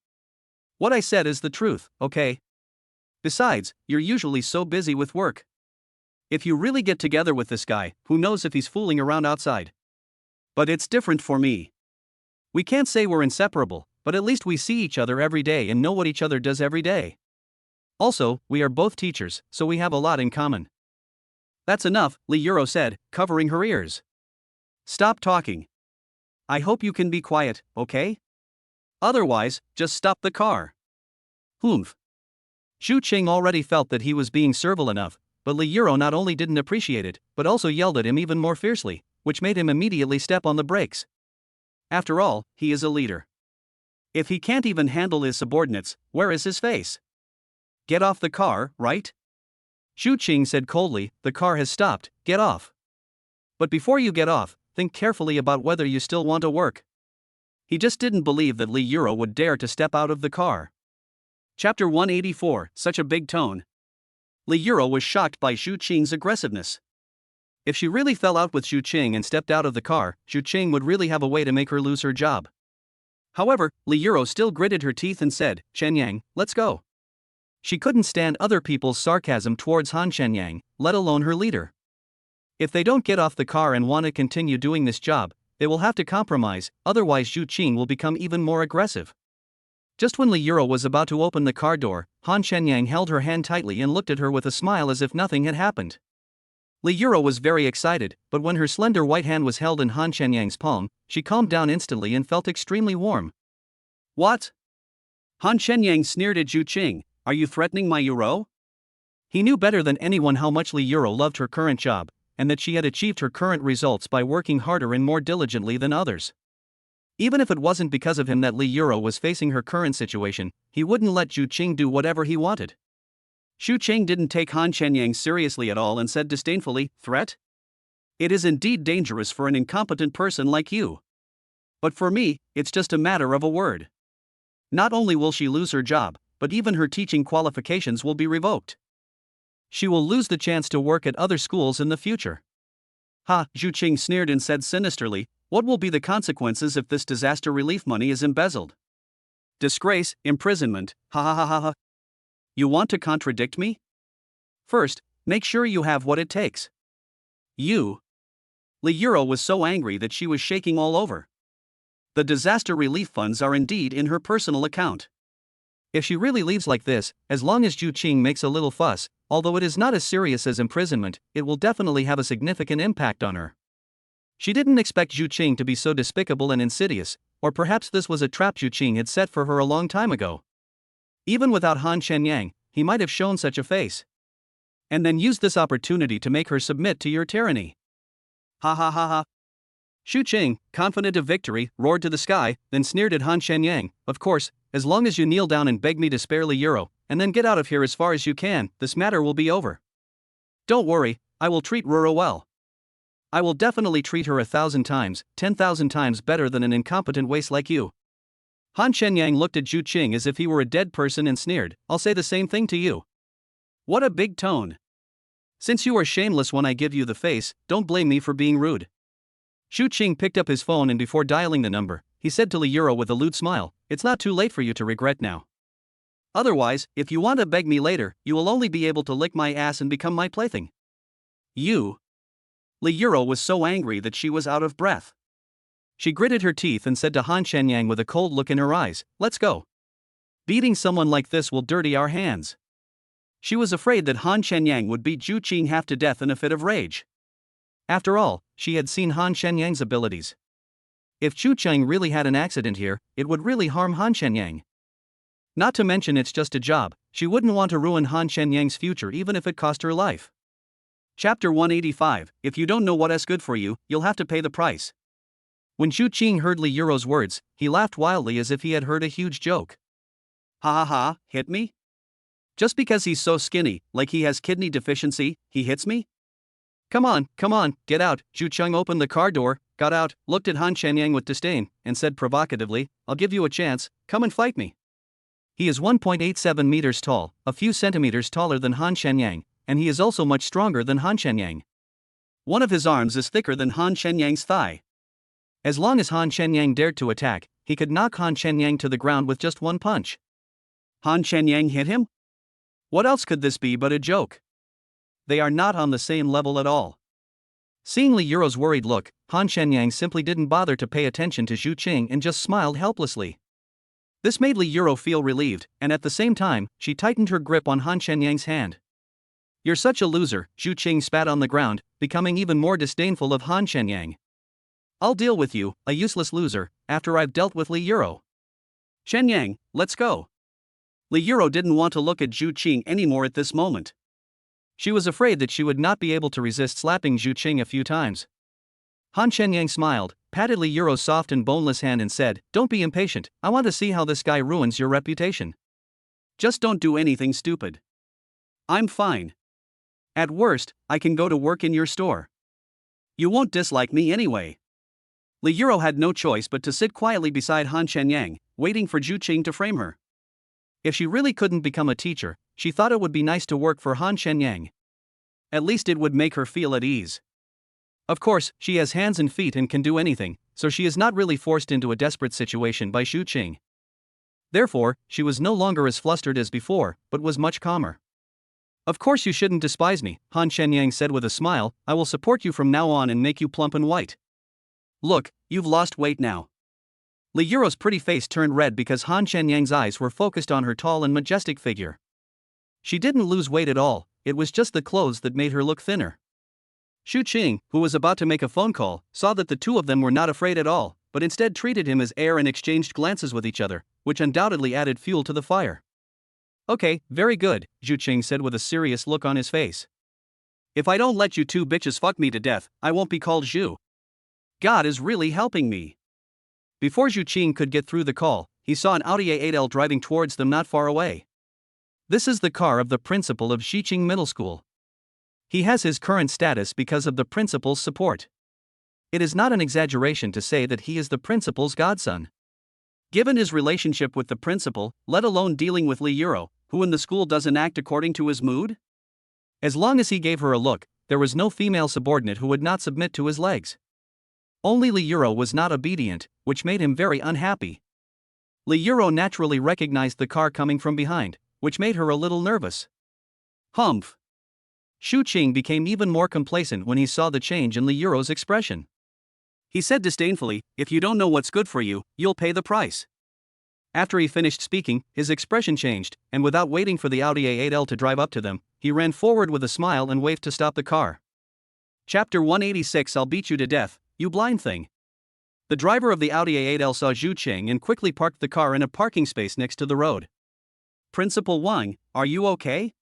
What I said is the truth, okay? Besides, you're usually so busy with work. If you really get together with this guy, who knows if he's fooling around outside? But it's different for me. We can't say we're inseparable, but at least we see each other every day and know what each other does every day. Also, we are both teachers, so we have a lot in common. That's enough, Li Yuro said, covering her ears. Stop talking. I hope you can be quiet, okay? Otherwise, just stop the car. Humph. Zhu Qing already felt that he was being servile enough, but Li Yuro not only didn't appreciate it, but also yelled at him even more fiercely, which made him immediately step on the brakes. After all, he is a leader. If he can't even handle his subordinates, where is his face? Get off the car, right? Zhu Qing said coldly, the car has stopped, get off. But before you get off, think carefully about whether you still want to work. He just didn't believe that Li Yuro would dare to step out of the car. Chapter 184, Such a Big Tone. Li Yuro was shocked by Zhu Qing's aggressiveness. If she really fell out with Zhu Qing and stepped out of the car, Zhu Qing would really have a way to make her lose her job. However, Li Yuro still gritted her teeth and said, Shenyang, let's go. She couldn't stand other people's sarcasm towards Han Shenyang, let alone her leader. If they don't get off the car and want to continue doing this job, they will have to compromise, otherwise Zhu Qing will become even more aggressive. Just when Li Yuro was about to open the car door, Han Shenyang held her hand tightly and looked at her with a smile as if nothing had happened. Li Yuro was very excited, but when her slender white hand was held in Han Shenyang's palm, she calmed down instantly and felt extremely warm. What? Han Shenyang sneered at Zhu Qing, are you threatening my Yuro? He knew better than anyone how much Li Yuro loved her current job, and that she had achieved her current results by working harder and more diligently than others. Even if it wasn't because of him that Li Yuro was facing her current situation, he wouldn't let Zhu Qing do whatever he wanted. Zhu Qing didn't take Han Shenyang seriously at all and said disdainfully, threat? It is indeed dangerous for an incompetent person like you. But for me, it's just a matter of a word. Not only will she lose her job, but even her teaching qualifications will be revoked. She will lose the chance to work at other schools in the future. Ha, Zhu Qing sneered and said sinisterly, what will be the consequences if this disaster relief money is embezzled? Disgrace, imprisonment, ha ha ha ha ha. You want to contradict me? First, make sure you have what it takes. You. Li Yuro was so angry that she was shaking all over. The disaster relief funds are indeed in her personal account. If she really leaves like this, as long as Zhu Qing makes a little fuss, although it is not as serious as imprisonment, it will definitely have a significant impact on her. She didn't expect Zhu Qing to be so despicable and insidious, or perhaps this was a trap Zhu Qing had set for her a long time ago. Even without Han Shenyang, he might have shown such a face. And then used this opportunity to make her submit to your tyranny. Ha ha ha ha. Zhu Qing, confident of victory, roared to the sky, then sneered at Han Shenyang, of course, as long as you kneel down and beg me to spare Li Yuro, and then get out of here as far as you can, this matter will be over. Don't worry, I will treat Ruro well. I will definitely treat her 1,000 times, 10,000 times better than an incompetent waste like you. Han Shenyang looked at Zhu Qing as if he were a dead person and sneered, I'll say the same thing to you. What a big tone. Since you are shameless when I give you the face, don't blame me for being rude. Xu Qing picked up his phone and before dialing the number, he said to Li Euro with a lewd smile, "It's not too late for you to regret now. Otherwise, if you want to beg me later, you will only be able to lick my ass and become my plaything." You. Li Euro was so angry that she was out of breath. She gritted her teeth and said to Han Shenyang with a cold look in her eyes, "Let's go. Beating someone like this will dirty our hands." She was afraid that Han Shenyang would beat Xu Qing half to death in a fit of rage. After all, she had seen Han Shenyang's abilities. If Xu Qing really had an accident here, it would really harm Han Shenyang. Not to mention it's just a job, she wouldn't want to ruin Han Shenyang's future even if it cost her life. Chapter 185, If you don't know what is good for you, you'll have to pay the price. When Xu Qing heard Li Euro's words, he laughed wildly as if he had heard a huge joke. Ha ha ha, hit me? Just because he's so skinny, like he has kidney deficiency, he hits me? Come on, get out. Xu Qing opened the car door, got out, looked at Han Shenyang with disdain, and said provocatively, "I'll give you a chance, come and fight me." He is 1.87 meters tall, a few centimeters taller than Han Shenyang, and he is also much stronger than Han Shenyang. One of his arms is thicker than Han Shenyang's thigh. As long as Han Shenyang dared to attack, he could knock Han Shenyang to the ground with just one punch. Han Shenyang hit him? What else could this be but a joke? They are not on the same level at all. Seeing Li Euro's worried look, Han Shenyang simply didn't bother to pay attention to Xu Qing and just smiled helplessly. This made Li Euro feel relieved, and at the same time, she tightened her grip on Han Shenyang's hand. "You're such a loser," Xu Qing spat on the ground, becoming even more disdainful of Han Shenyang. "I'll deal with you, a useless loser, after I've dealt with Li Euro. Shenyang, let's go." Li Euro didn't want to look at Xu Qing anymore at this moment. She was afraid that she would not be able to resist slapping Xu Qing a few times. Han Shenyang smiled, patted Li Euro's soft and boneless hand and said, "Don't be impatient, I want to see how this guy ruins your reputation. Just don't do anything stupid. I'm fine. At worst, I can go to work in your store. You won't dislike me anyway." Li Euro had no choice but to sit quietly beside Han Shenyang, waiting for Xu Qing to frame her. If she really couldn't become a teacher, she thought it would be nice to work for Han Shenyang. At least it would make her feel at ease. Of course, she has hands and feet and can do anything, so she is not really forced into a desperate situation by Xu Qing. Therefore, she was no longer as flustered as before, but was much calmer. "Of course you shouldn't despise me," Han Shenyang said with a smile, "I will support you from now on and make you plump and white. Look, you've lost weight now." Li Euro's pretty face turned red because Han Shenyang's eyes were focused on her tall and majestic figure. She didn't lose weight at all, it was just the clothes that made her look thinner. Xu Qing, who was about to make a phone call, saw that the two of them were not afraid at all, but instead treated him as air and exchanged glances with each other, which undoubtedly added fuel to the fire. "Okay, very good," Xu Qing said with a serious look on his face. "If I don't let you two bitches fuck me to death, I won't be called Xu. God is really helping me." Before Xu Qing could get through the call, he saw an Audi A8L driving towards them not far away. This is the car of the principal of Xiqing Middle School. He has his current status because of the principal's support. It is not an exaggeration to say that he is the principal's godson. Given his relationship with the principal, let alone dealing with Li Euro, who in the school doesn't act according to his mood? As long as he gave her a look, there was no female subordinate who would not submit to his legs. Only Li Euro was not obedient, which made him very unhappy. Li Euro naturally recognized the car coming from behind, which made her a little nervous. Humph. Xu Qing became even more complacent when he saw the change in Li Euro's expression. He said disdainfully, "If you don't know what's good for you, you'll pay the price." After he finished speaking, his expression changed, and without waiting for the Audi A8L to drive up to them, he ran forward with a smile and waved to stop the car. Chapter 186, I'll beat you to death, you blind thing. The driver of the Audi A8L saw Xu Qing and quickly parked the car in a parking space next to the road. "Principal Wang, are you okay?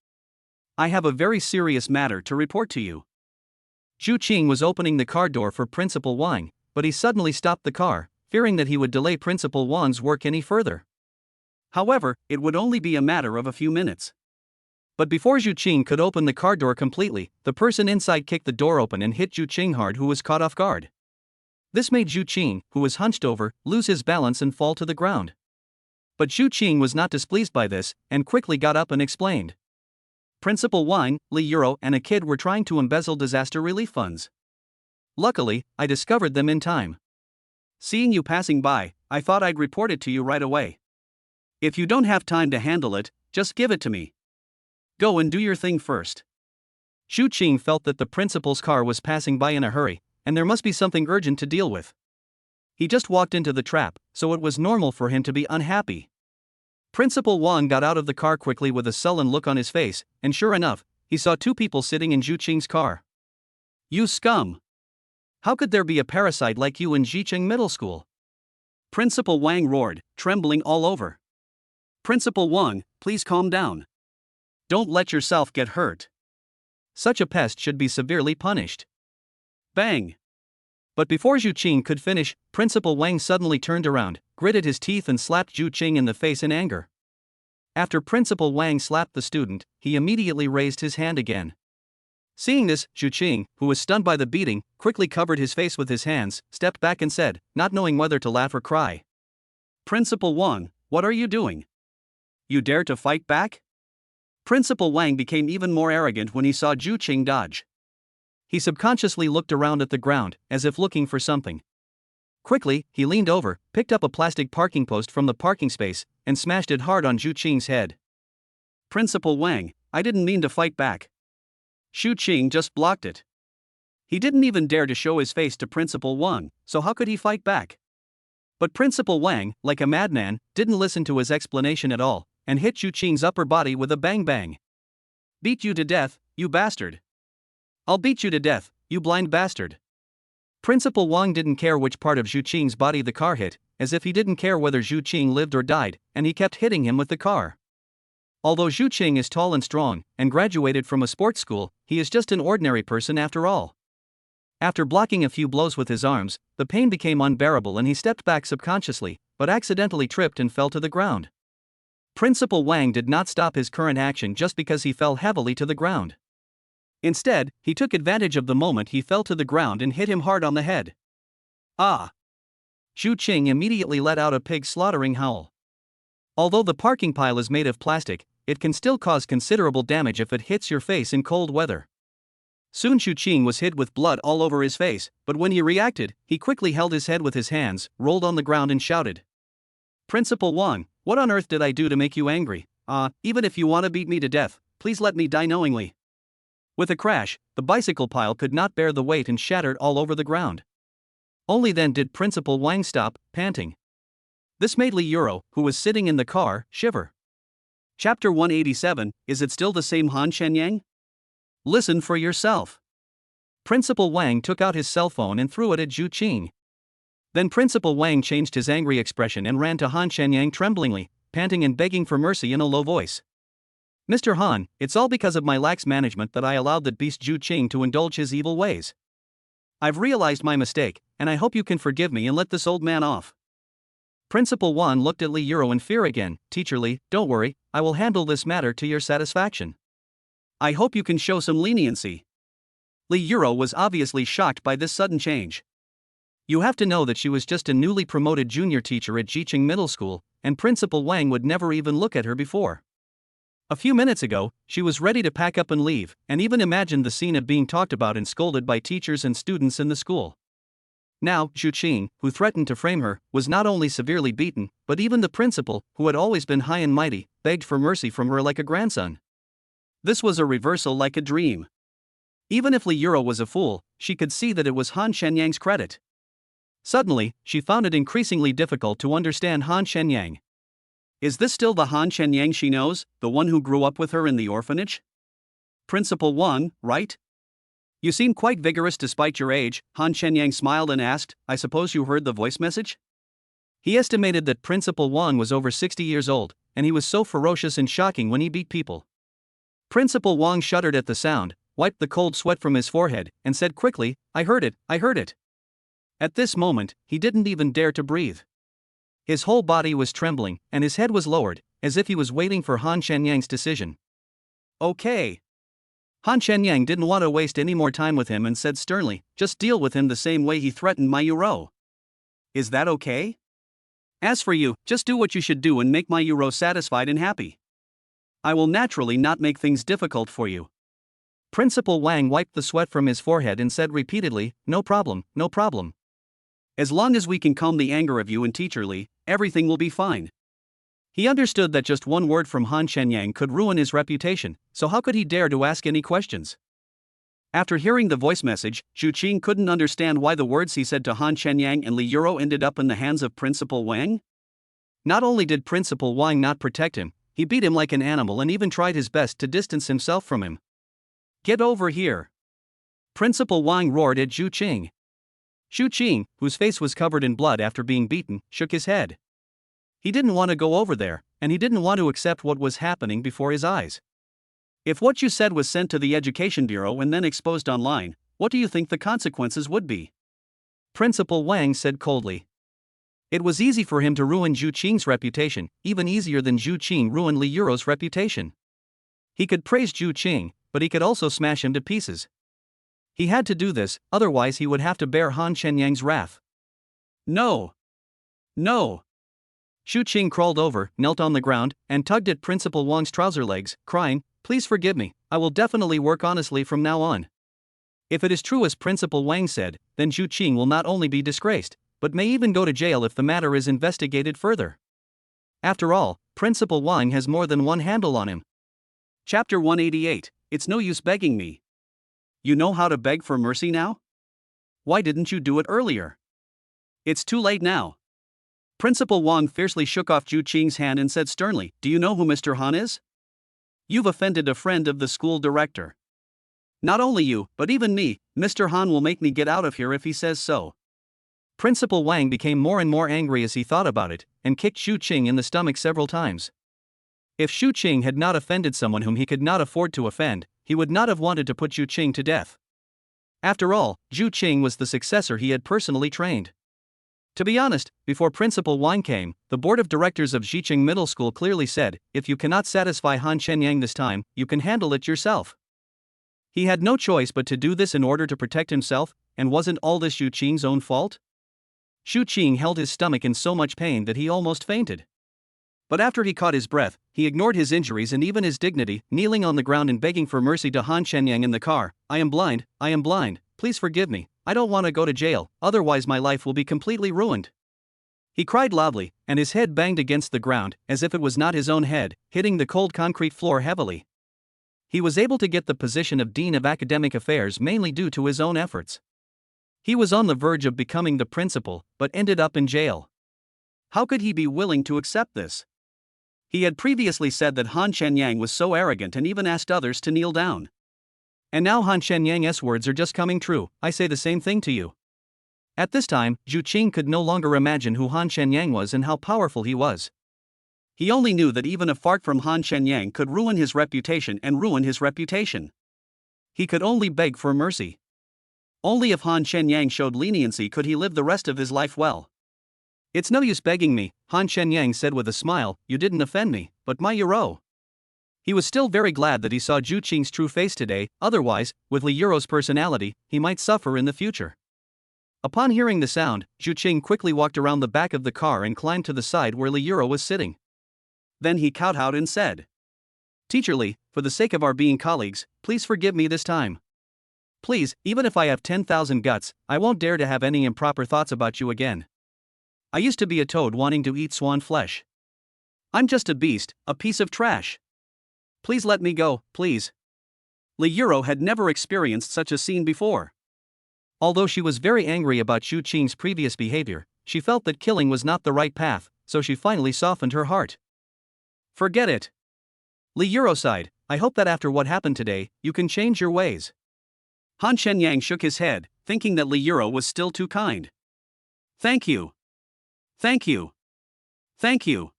I have a very serious matter to report to you." Xu Qing was opening the car door for Principal Wang, but he suddenly stopped the car, fearing that he would delay Principal Wang's work any further. However, it would only be a matter of a few minutes. But before Xu Qing could open the car door completely, the person inside kicked the door open and hit Xu Qing hard, who was caught off guard. This made Xu Qing, who was hunched over, lose his balance and fall to the ground. But Xu Qing was not displeased by this, and quickly got up and explained. "Principal Wang, Li Euro and a kid were trying to embezzle disaster relief funds. Luckily, I discovered them in time. Seeing you passing by, I thought I'd report it to you right away. If you don't have time to handle it, just give it to me. Go and do your thing first. Xu Qing felt that the principal's car was passing by in a hurry, and there must be something urgent to deal with. He just walked into the trap, so it was normal for him to be unhappy. Principal Wang got out of the car quickly with a sullen look on his face, and sure enough, he saw two people sitting in Xu Qing's car. You scum! How could there be a parasite like you in Jiqing Middle School? Principal Wang roared, trembling all over. Principal Wang, please calm down. Don't let yourself get hurt. Such a pest should be severely punished. Bang! But before Xu Qing could finish, Principal Wang suddenly turned around, gritted his teeth and slapped Xu Qing in the face in anger. After Principal Wang slapped the student, he immediately raised his hand again. Seeing this, Xu Qing, who was stunned by the beating, quickly covered his face with his hands, stepped back and said, not knowing whether to laugh or cry. Principal Wang, what are you doing? You dare to fight back? Principal Wang became even more arrogant when he saw Xu Qing dodge. He subconsciously looked around at the ground, as if looking for something. Quickly, he leaned over, picked up a plastic parking post from the parking space, and smashed it hard on Xu Qing's head. Principal Wang, I didn't mean to fight back. Xu Qing just blocked it. He didn't even dare to show his face to Principal Wang, so how could he fight back? But Principal Wang, like a madman, didn't listen to his explanation at all, and hit Xu Qing's upper body with a bang-bang. Beat you to death, you bastard. I'll beat you to death, you blind bastard. Principal Wang didn't care which part of Xu Qing's body the car hit, as if he didn't care whether Xu Qing lived or died, and he kept hitting him with the car. Although Xu Qing is tall and strong, and graduated from a sports school, he is just an ordinary person after all. After blocking a few blows with his arms, the pain became unbearable and he stepped back subconsciously, but accidentally tripped and fell to the ground. Principal Wang did not stop his current action just because he fell heavily to the ground. Instead, he took advantage of the moment he fell to the ground and hit him hard on the head. Ah! Xu Qing immediately let out a pig-slaughtering howl. Although the parking pile is made of plastic, it can still cause considerable damage if it hits your face in cold weather. Soon Xu Qing was hit with blood all over his face, but when he reacted, he quickly held his head with his hands, rolled on the ground and shouted. Principal Wang, what on earth did I do to make you angry? Even if you want to beat me to death, please let me die knowingly. With a crash, the bicycle pile could not bear the weight and shattered all over the ground. Only then did Principal Wang stop, panting. This made Li Euro, who was sitting in the car, shiver. Chapter 187, is it still the same Han Shenyang? Listen for yourself. Principal Wang took out his cell phone and threw it at Xu Qing. Then Principal Wang changed his angry expression and ran to Han Shenyang tremblingly, panting and begging for mercy in a low voice. Mr. Han, it's all because of my lax management that I allowed that beast Xu Qing to indulge his evil ways. I've realized my mistake, and I hope you can forgive me and let this old man off. Principal Wan looked at Li Euro in fear again. Teacher Li, don't worry, I will handle this matter to your satisfaction. I hope you can show some leniency. Li Euro was obviously shocked by this sudden change. You have to know that she was just a newly promoted junior teacher at Jiqing Middle School, and Principal Wang would never even look at her before. A few minutes ago, she was ready to pack up and leave, and even imagined the scene of being talked about and scolded by teachers and students in the school. Now, Xu Qing, who threatened to frame her, was not only severely beaten, but even the principal, who had always been high and mighty, begged for mercy from her like a grandson. This was a reversal like a dream. Even if Li Euro was a fool, she could see that it was Han Shenyang's credit. Suddenly, she found it increasingly difficult to understand Han Shenyang. Is this still the Han Shenyang she knows, the one who grew up with her in the orphanage? Principal Wang, right? You seem quite vigorous despite your age, Han Shenyang smiled and asked, I suppose you heard the voice message? He estimated that Principal Wang was over 60 years old, and he was so ferocious and shocking when he beat people. Principal Wang shuddered at the sound, wiped the cold sweat from his forehead, and said quickly, I heard it, I heard it. At this moment, he didn't even dare to breathe. His whole body was trembling, and his head was lowered, as if he was waiting for Han Shenyang's decision. Okay. Han Shenyang didn't want to waste any more time with him and said sternly, just deal with him the same way he threatened my Euro. Is that okay? As for you, just do what you should do and make my Euro satisfied and happy. I will naturally not make things difficult for you. Principal Wang wiped the sweat from his forehead and said repeatedly, "No problem, no problem. As long as we can calm the anger of you and Teacher Li, everything will be fine." He understood that just one word from Han Shenyang could ruin his reputation, so how could he dare to ask any questions? After hearing the voice message, Zhu Qing couldn't understand why the words he said to Han Shenyang and Li Yuro ended up in the hands of Principal Wang. Not only did Principal Wang not protect him, he beat him like an animal and even tried his best to distance himself from him. "Get over here!" Principal Wang roared at Zhu Qing. Zhu Qing, whose face was covered in blood after being beaten, shook his head. He didn't want to go over there, and he didn't want to accept what was happening before his eyes. If what you said was sent to the Education Bureau and then exposed online, what do you think the consequences would be? Principal Wang said coldly. It was easy for him to ruin Zhu Qing's reputation, even easier than Zhu Qing ruined Li Yuro's reputation. He could praise Zhu Qing, but he could also smash him to pieces. He had to do this, otherwise he would have to bear Han Shenyang's wrath. No! No! Zhu Qing crawled over, knelt on the ground, and tugged at Principal Wang's trouser legs, crying, "Please forgive me, I will definitely work honestly from now on." If it is true as Principal Wang said, then Zhu Qing will not only be disgraced, but may even go to jail if the matter is investigated further. After all, Principal Wang has more than one handle on him. Chapter 188, It's no use begging me. You know how to beg for mercy now? Why didn't you do it earlier? It's too late now. Principal Wang fiercely shook off Zhu Qing's hand and said sternly, "Do you know who Mr. Han is? You've offended a friend of the school director. Not only you, but even me, Mr. Han will make me get out of here if he says so." Principal Wang became more and more angry as he thought about it, and kicked Zhu Qing in the stomach several times. If Zhu Qing had not offended someone whom he could not afford to offend, he would not have wanted to put Zhu Qing to death. After all, Zhu Qing was the successor he had personally trained. To be honest, before Principal Wang came, the board of directors of Xiqing Middle School clearly said, "If you cannot satisfy Han Shenyang this time, you can handle it yourself." He had no choice but to do this in order to protect himself, and wasn't all this Zhu Qing's own fault? Zhu Qing held his stomach in so much pain that he almost fainted. But after he caught his breath, he ignored his injuries and even his dignity, kneeling on the ground and begging for mercy to Han Shenyang in the car. I am blind, please forgive me, I don't want to go to jail, otherwise my life will be completely ruined." He cried loudly, and his head banged against the ground, as if it was not his own head, hitting the cold concrete floor heavily. He was able to get the position of Dean of Academic Affairs mainly due to his own efforts. He was on the verge of becoming the principal, but ended up in jail. How could he be willing to accept this? He had previously said that Han Shenyang was so arrogant and even asked others to kneel down. And now Han Shenyang's words are just coming true, "I say the same thing to you." At this time, Zhu Qing could no longer imagine who Han Shenyang was and how powerful he was. He only knew that even a fart from Han Shenyang could ruin his reputation and ruin his reputation. He could only beg for mercy. Only if Han Shenyang showed leniency could he live the rest of his life well. "It's no use begging me," Han Shenyang said with a smile, "you didn't offend me, but my Yuro." He was still very glad that he saw Zhu Qing's true face today, otherwise, with Li Yuro's personality, he might suffer in the future. Upon hearing the sound, Zhu Qing quickly walked around the back of the car and climbed to the side where Li Yuro was sitting. Then he kowtowed and said, "Teacher Li, for the sake of our being colleagues, please forgive me this time. Please, even if I have 10,000 guts, I won't dare to have any improper thoughts about you again. I used to be a toad wanting to eat swan flesh. I'm just a beast, a piece of trash. Please let me go, please." Li Yuro had never experienced such a scene before. Although she was very angry about Zhu Qing's previous behavior, she felt that killing was not the right path, so she finally softened her heart. "Forget it." Li Yuro sighed, "I hope that after what happened today, you can change your ways." Han Shenyang shook his head, thinking that Li Yuro was still too kind. "Thank you. Thank you. Thank you."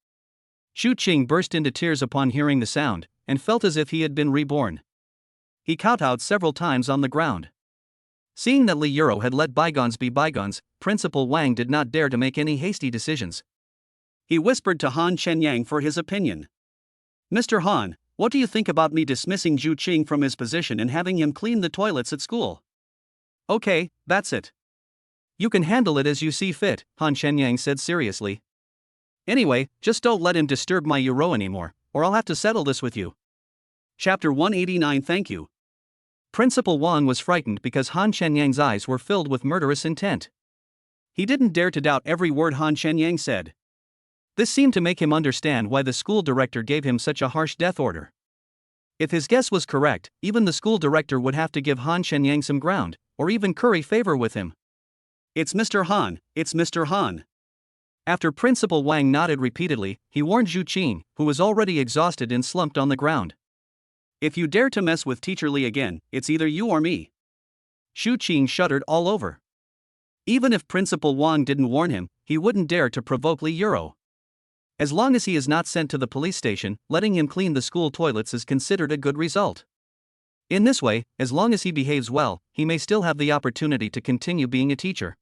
Zhu Qing burst into tears upon hearing the sound, and felt as if he had been reborn. He kowtowed several times on the ground. Seeing that Li Yuro had let bygones be bygones, Principal Wang did not dare to make any hasty decisions. He whispered to Han Shenyang for his opinion. "Mr. Han, what do you think about me dismissing Zhu Qing from his position and having him clean the toilets at school?" "Okay, that's it. You can handle it as you see fit," Han Shenyang said seriously. "Anyway, just don't let him disturb my Yuro anymore, or I'll have to settle this with you." Chapter 189. Thank you. Principal Wang was frightened because Han Shenyang's eyes were filled with murderous intent. He didn't dare to doubt every word Han Shenyang said. This seemed to make him understand why the school director gave him such a harsh death order. If his guess was correct, even the school director would have to give Han Shenyang some ground, or even curry favor with him. "It's Mr. Han, it's Mr. Han." After Principal Wang nodded repeatedly, he warned Zhu Qing, who was already exhausted and slumped on the ground. "If you dare to mess with Teacher Li again, it's either you or me." Zhu Qing shuddered all over. Even if Principal Wang didn't warn him, he wouldn't dare to provoke Li Yuro. As long as he is not sent to the police station, letting him clean the school toilets is considered a good result. In this way, as long as he behaves well, he may still have the opportunity to continue being a teacher.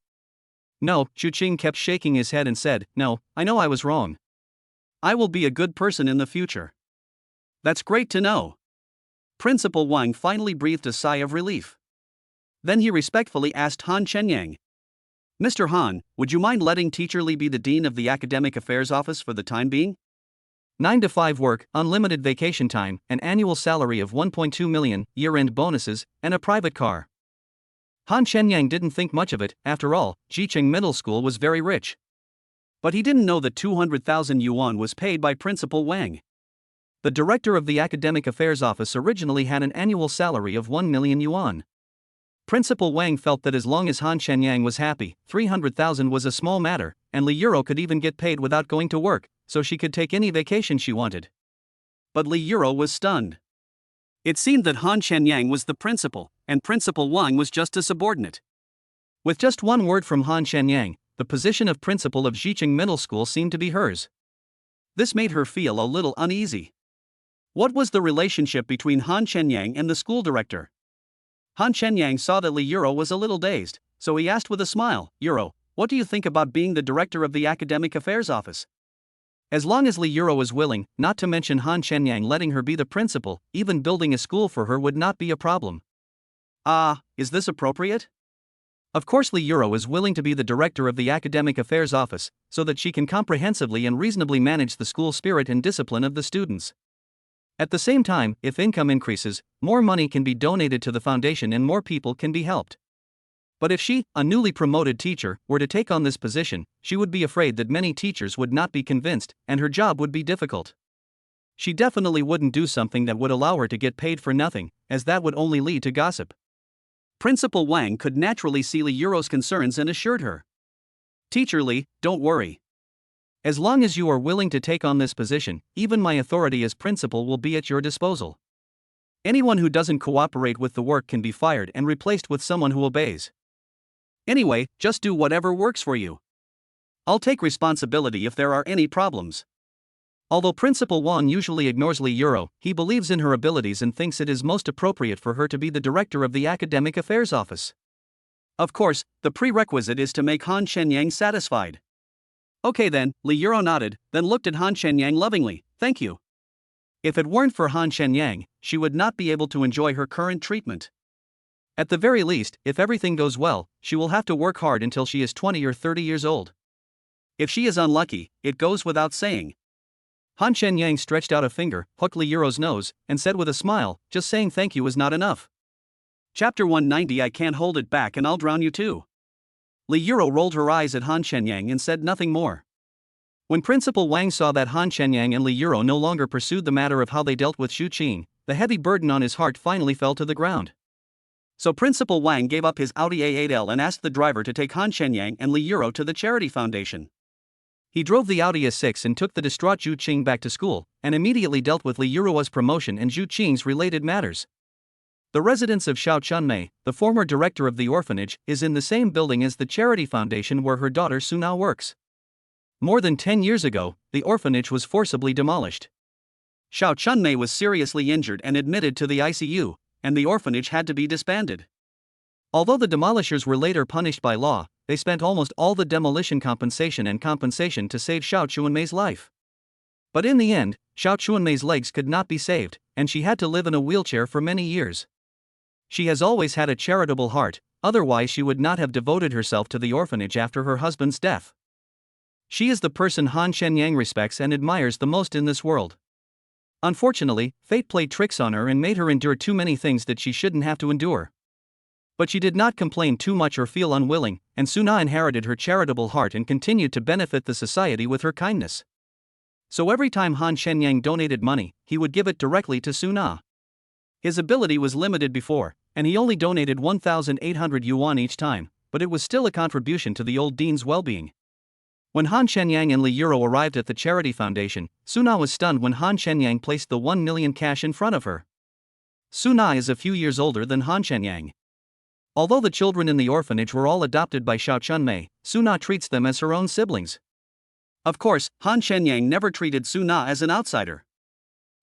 "No," Zhu Qing kept shaking his head and said, "No, I know I was wrong. I will be a good person in the future." "That's great to know." Principal Wang finally breathed a sigh of relief. Then he respectfully asked Han Shenyang, "Mr. Han, would you mind letting Teacher Li be the Dean of the Academic Affairs Office for the time being? 9 to 5 work, unlimited vacation time, an annual salary of 1.2 million, year-end bonuses, and a private car." Han Shenyang didn't think much of it. After all, Jicheng Middle School was very rich. But he didn't know that 200,000 yuan was paid by Principal Wang. The director of the Academic Affairs Office originally had an annual salary of 1 million yuan. Principal Wang felt that as long as Han Shenyang was happy, 300,000 was a small matter, and Li Yuro could even get paid without going to work, so she could take any vacation she wanted. But Li Yuro was stunned. It seemed that Han Shenyang was the principal, and Principal Wang was just a subordinate. With just one word from Han Shenyang, the position of principal of Jicheng Middle School seemed to be hers. This made her feel a little uneasy. What was the relationship between Han Shenyang and the school director? Han Shenyang saw that Li Yuro was a little dazed, so he asked with a smile, "Yuro, what do you think about being the director of the Academic Affairs Office?" As long as Li Yuro was willing, not to mention Han Shenyang letting her be the principal, even building a school for her would not be a problem. Is this appropriate? Of course Li Yuro is willing to be the director of the Academic Affairs Office, so that she can comprehensively and reasonably manage the school spirit and discipline of the students. At the same time, if income increases, more money can be donated to the foundation and more people can be helped. But if she, a newly promoted teacher, were to take on this position, she would be afraid that many teachers would not be convinced, and her job would be difficult. She definitely wouldn't do something that would allow her to get paid for nothing, as that would only lead to gossip. Principal Wang could naturally see Li Yuro's concerns and assured her, "Teacher Li, don't worry. As long as you are willing to take on this position, even my authority as principal will be at your disposal. Anyone who doesn't cooperate with the work can be fired and replaced with someone who obeys. Anyway, just do whatever works for you. I'll take responsibility if there are any problems." Although Principal Wang usually ignores Li Yuro, he believes in her abilities and thinks it is most appropriate for her to be the director of the Academic Affairs Office. Of course, the prerequisite is to make Han Shenyang satisfied. "Okay then," Li Yuro nodded, then looked at Han Shenyang lovingly, "Thank you." If it weren't for Han Shenyang, she would not be able to enjoy her current treatment. At the very least, if everything goes well, she will have to work hard until she is 20 or 30 years old. If she is unlucky, it goes without saying. Han Shenyang stretched out a finger, hooked Li Yuro's nose, and said with a smile, "Just saying thank you is not enough." Chapter 190 I Can't Hold It Back and I'll Drown You Too. Li Yuro rolled her eyes at Han Shenyang and said nothing more. When Principal Wang saw that Han Shenyang and Li Yuro no longer pursued the matter of how they dealt with Zhu Qing, the heavy burden on his heart finally fell to the ground. So Principal Wang gave up his Audi A8L and asked the driver to take Han Shenyang and Li Yuro to the charity foundation. He drove the Audi A6 and took the distraught Zhu Qing back to school, and immediately dealt with Li Yuro's promotion and Zhu Qing's related matters. The residence of Xiao Chunmei, the former director of the orphanage, is in the same building as the charity foundation where her daughter Su now works. More than 10 years ago, the orphanage was forcibly demolished. Xiao Chunmei was seriously injured and admitted to the ICU, and the orphanage had to be disbanded. Although the demolishers were later punished by law, they spent almost all the demolition compensation to save Xiao Chunmei's life. But in the end, Xiao Chunmei's legs could not be saved, and she had to live in a wheelchair for many years. She has always had a charitable heart, otherwise she would not have devoted herself to the orphanage after her husband's death. She is the person Han Shenyang respects and admires the most in this world. Unfortunately, fate played tricks on her and made her endure too many things that she shouldn't have to endure. But she did not complain too much or feel unwilling, and Suna inherited her charitable heart and continued to benefit the society with her kindness. So every time Han Shenyang donated money, he would give it directly to Suna. His ability was limited before, and he only donated 1,800 yuan each time, but it was still a contribution to the old dean's well-being. When Han Shenyang and Li Yuro arrived at the charity foundation, Suna was stunned when Han Shenyang placed the 1 million cash in front of her. Suna is a few years older than Han Shenyang. Although the children in the orphanage were all adopted by Xiao Chunmei, Suna treats them as her own siblings. Of course, Han Shenyang never treated Suna as an outsider.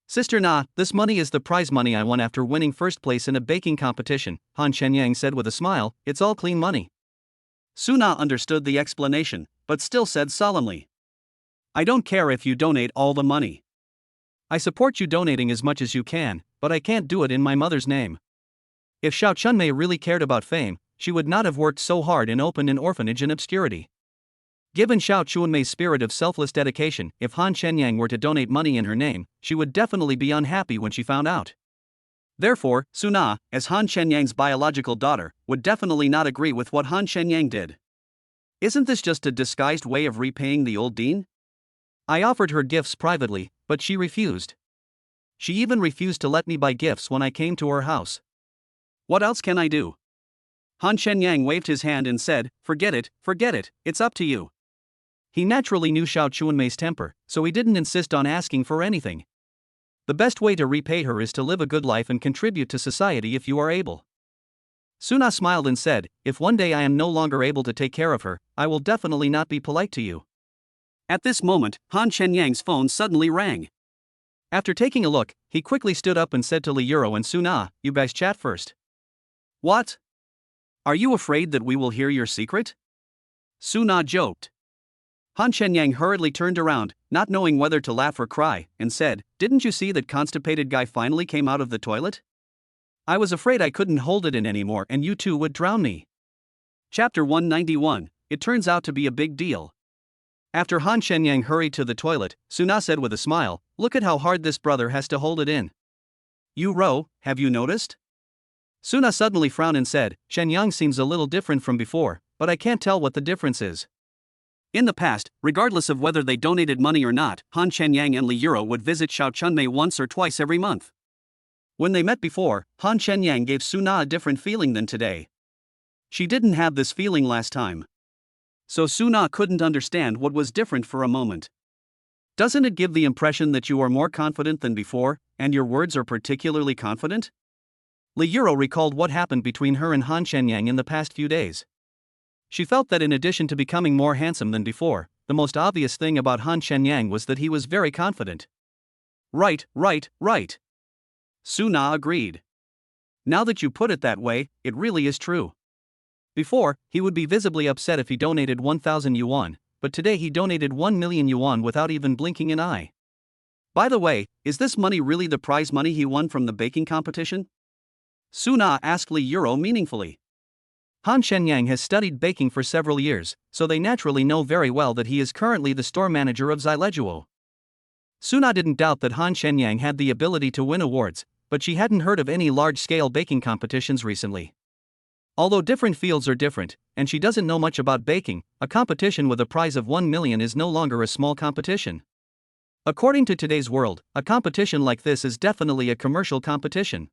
"Sister Na, this money is the prize money I won after winning first place in a baking competition," Han Shenyang said with a smile. "It's all clean money." Suna understood the explanation, but still said solemnly, "I don't care if you donate all the money. I support you donating as much as you can, but I can't do it in my mother's name." If Xiao Chunmei really cared about fame, she would not have worked so hard and opened an orphanage in obscurity. Given Xiao Chunmei's spirit of selfless dedication, if Han Shenyang were to donate money in her name, she would definitely be unhappy when she found out. Therefore, Suna, as Han Shenyang's biological daughter, would definitely not agree with what Han Shenyang did. Isn't this just a disguised way of repaying the old dean? I offered her gifts privately, but she refused. She even refused to let me buy gifts when I came to her house. What else can I do? Han Shenyang waved his hand and said, forget it, it's up to you." He naturally knew Xiao Chunmei's temper, so he didn't insist on asking for anything. The best way to repay her is to live a good life and contribute to society if you are able. Suna smiled and said, "If one day I am no longer able to take care of her, I will definitely not be polite to you." At this moment, Han Shenyang's phone suddenly rang. After taking a look, he quickly stood up and said to Li Yuro and Suna, "You guys chat first." "What? Are you afraid that we will hear your secret?" Suna joked. Han Shenyang hurriedly turned around, not knowing whether to laugh or cry, and said, "Didn't you see that constipated guy finally came out of the toilet? I was afraid I couldn't hold it in anymore and you two would drown me." Chapter 191, It turns out to be a big deal. After Han Shenyang hurried to the toilet, Suna said with a smile, "Look at how hard this brother has to hold it in. You Ro, have you noticed?" Suna suddenly frowned and said, "Shenyang seems a little different from before, but I can't tell what the difference is." In the past, regardless of whether they donated money or not, Han Shenyang and Li Yuro would visit Xiao Chunmei once or twice every month. When they met before, Han Shenyang gave Suna a different feeling than today. She didn't have this feeling last time. So Suna couldn't understand what was different for a moment. Doesn't it give the impression that you are more confident than before, and your words are particularly confident? Li Yuro recalled what happened between her and Han Shenyang in the past few days. She felt that in addition to becoming more handsome than before, the most obvious thing about Han Shenyang was that he was very confident. Right. Suna agreed. Now that you put it that way, it really is true. Before, he would be visibly upset if he donated 1,000 yuan, but today he donated 1 million yuan without even blinking an eye. By the way, is this money really the prize money he won from the baking competition? Suna asked Li Yuro meaningfully. Han Shenyang has studied baking for several years, so they naturally know very well that he is currently the store manager of Xilejuo. Suna didn't doubt that Han Shenyang had the ability to win awards, but she hadn't heard of any large-scale baking competitions recently. Although different fields are different, and she doesn't know much about baking, a competition with a prize of 1 million is no longer a small competition. According to today's world, a competition like this is definitely a commercial competition.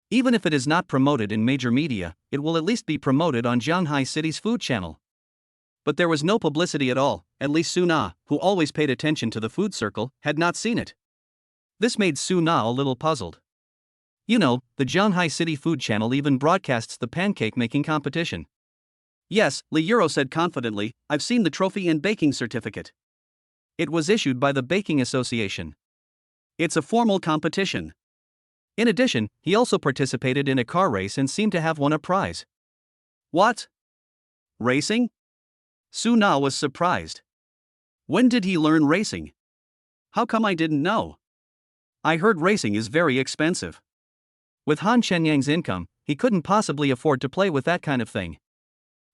Even if it is not promoted in major media, it will at least be promoted on Shanghai City's food channel. But there was no publicity at all, at least Suna, who always paid attention to the food circle, had not seen it. This made Suna a little puzzled. You know, the Shanghai City food channel even broadcasts the pancake making competition. Yes, Li Yuro said confidently, I've seen the trophy and baking certificate. It was issued by the Baking Association. It's a formal competition. In addition, he also participated in a car race and seemed to have won a prize. What? Racing? Suna was surprised. When did he learn racing? How come I didn't know? I heard racing is very expensive. With Han Shenyang's income, he couldn't possibly afford to play with that kind of thing.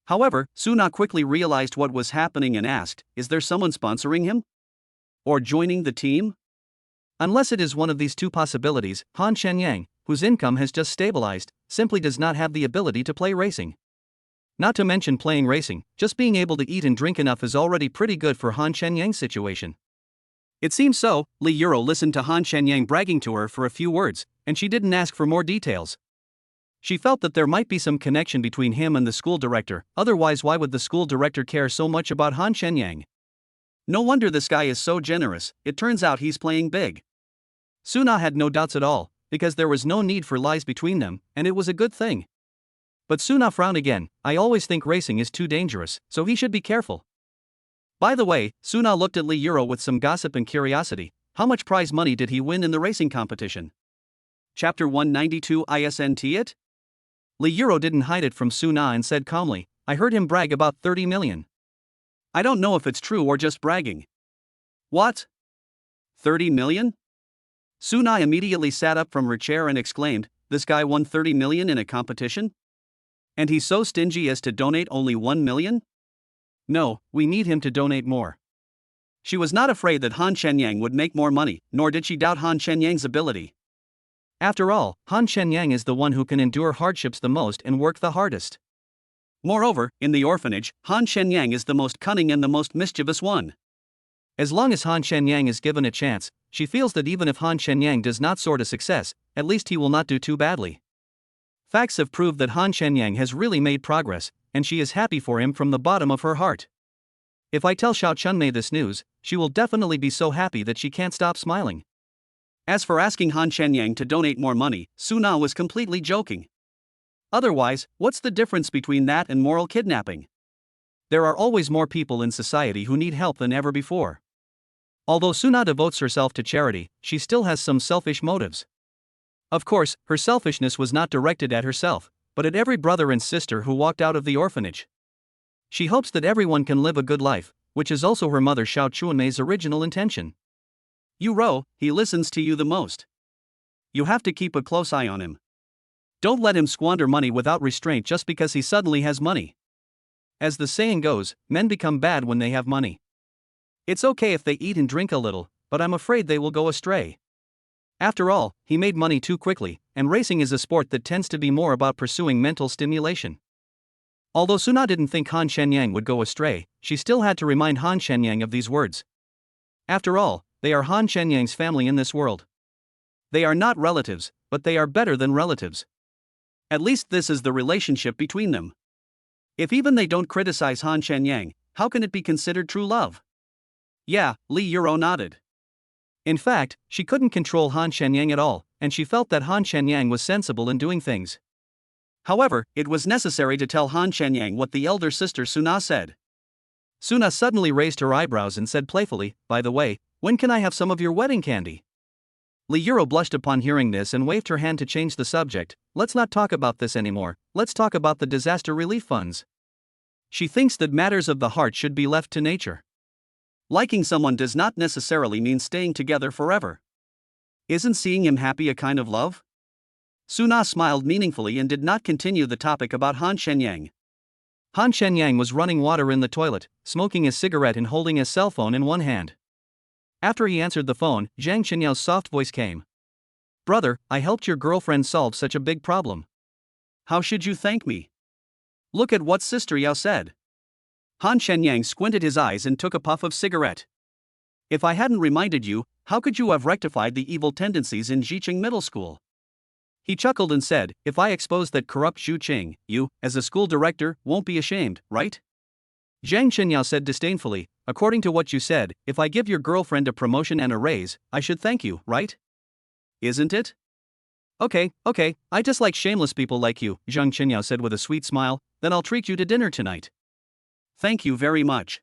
However, Suna quickly realized what was happening and asked, is there someone sponsoring him? Or joining the team? Unless it is one of these two possibilities, Han Shenyang, whose income has just stabilized, simply does not have the ability to play racing. Not to mention playing racing, just being able to eat and drink enough is already pretty good for Han Shenyang's situation. It seems so. Li Yuro listened to Han Shenyang bragging to her for a few words, and she didn't ask for more details. She felt that there might be some connection between him and the school director, otherwise why would the school director care so much about Han Shenyang? No wonder this guy is so generous, it turns out he's playing big. Suna had no doubts at all, because there was no need for lies between them, and it was a good thing. But Suna frowned again. I always think racing is too dangerous, so he should be careful. By the way, Suna looked at Li Yuro with some gossip and curiosity. How much prize money did he win in the racing competition? Chapter 192 Isn't it? Li Yuro didn't hide it from Suna and said calmly, I heard him brag about 30 million. I don't know if it's true or just bragging. What? 30 million? Suna immediately sat up from her chair and exclaimed, this guy won 30 million in a competition? And he's so stingy as to donate only 1 million? No, we need him to donate more. She was not afraid that Han Shenyang would make more money, nor did she doubt Han Shenyang's ability. After all, Han Shenyang is the one who can endure hardships the most and work the hardest. Moreover, in the orphanage, Han Shenyang is the most cunning and the most mischievous one. As long as Han Shenyang is given a chance, she feels that even if Han Shenyang does not soar to success, at least he will not do too badly. Facts have proved that Han Shenyang has really made progress, and she is happy for him from the bottom of her heart. If I tell Xiao Chunmei this news, she will definitely be so happy that she can't stop smiling. As for asking Han Shenyang to donate more money, Suna was completely joking. Otherwise, what's the difference between that and moral kidnapping? There are always more people in society who need help than ever before. Although Suna devotes herself to charity, she still has some selfish motives. Of course, her selfishness was not directed at herself, but at every brother and sister who walked out of the orphanage. She hopes that everyone can live a good life, which is also her mother Xiao Chunmei's original intention. You row, he listens to you the most. You have to keep a close eye on him. Don't let him squander money without restraint just because he suddenly has money. As the saying goes, men become bad when they have money. It's okay if they eat and drink a little, but I'm afraid they will go astray. After all, he made money too quickly, and racing is a sport that tends to be more about pursuing mental stimulation. Although Suna didn't think Han Shenyang would go astray, she still had to remind Han Shenyang of these words. After all, they are Han Shenyang's family in this world. They are not relatives, but they are better than relatives. At least this is the relationship between them. If even they don't criticize Han Shenyang, how can it be considered true love? Yeah, Li Yuro nodded. In fact, she couldn't control Han Shenyang at all, and she felt that Han Shenyang was sensible in doing things. However, it was necessary to tell Han Shenyang what the elder sister Suna said. Suna suddenly raised her eyebrows and said playfully, by the way, when can I have some of your wedding candy? Li Yuro blushed upon hearing this and waved her hand to change the subject. Let's not talk about this anymore, let's talk about the disaster relief funds. She thinks that matters of the heart should be left to nature. Liking someone does not necessarily mean staying together forever. Isn't seeing him happy a kind of love? Suna smiled meaningfully and did not continue the topic about Han Shenyang. Han Shenyang was running water in the toilet, smoking a cigarette and holding his cell phone in one hand. After he answered the phone, Zhang Qinyao soft voice came. Brother, I helped your girlfriend solve such a big problem. How should you thank me? Look at what Sister Yao said. Han Shenyang squinted his eyes and took a puff of cigarette. If I hadn't reminded you, how could you have rectified the evil tendencies in Jiqing Middle School? He chuckled and said, if I expose that corrupt Zhu Qing, you, as a school director, won't be ashamed, right? Zhang Qinyao said disdainfully, according to what you said, if I give your girlfriend a promotion and a raise, I should thank you, right? Isn't it? Okay, I just like shameless people like you, Zhang Qinyao said with a sweet smile, then I'll treat you to dinner tonight. Thank you very much.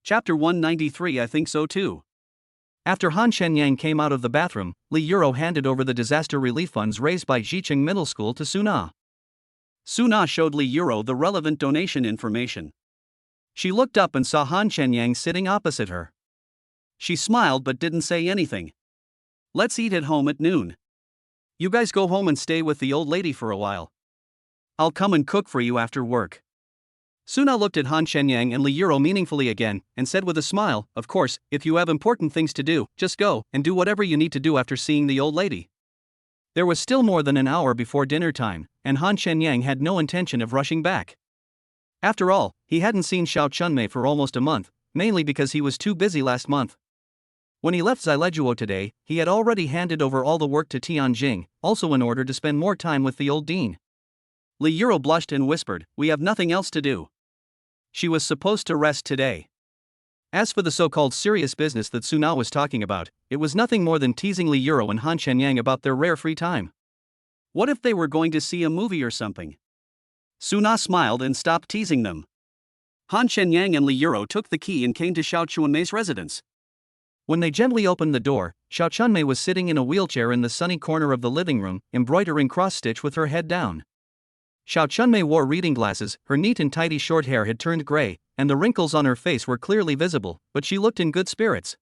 Chapter 193 I think so too. After Han Shenyang came out of the bathroom, Li Yuro handed over the disaster relief funds raised by Jiqing Middle School to Suna. Suna showed Li Yuro the relevant donation information. She looked up and saw Han Shenyang sitting opposite her. She smiled but didn't say anything. Let's eat at home at noon. You guys go home and stay with the old lady for a while. I'll come and cook for you after work. Suna looked at Han Shenyang and Li Yuro meaningfully again, and said with a smile, "Of course, if you have important things to do, just go and do whatever you need to do after seeing the old lady." There was still more than an hour before dinner time, and Han Shenyang had no intention of rushing back. After all, he hadn't seen Xiao Chunmei for almost a month, mainly because he was too busy last month. When he left Xileguo today, he had already handed over all the work to Tianjing, also in order to spend more time with the old dean. Li Yuro blushed and whispered, "We have nothing else to do." She was supposed to rest today. As for the so-called serious business that Suna was talking about, it was nothing more than teasing Li Yuro and Han Shenyang about their rare free time. What if they were going to see a movie or something? Suna smiled and stopped teasing them. Han Shenyang and Li Yuro took the key and came to Xiao Chunmei's residence. When they gently opened the door, Xiao Chunmei was sitting in a wheelchair in the sunny corner of the living room, embroidering cross-stitch with her head down. Xiao Chunmei wore reading glasses, her neat and tidy short hair had turned gray, and the wrinkles on her face were clearly visible, but she looked in good spirits.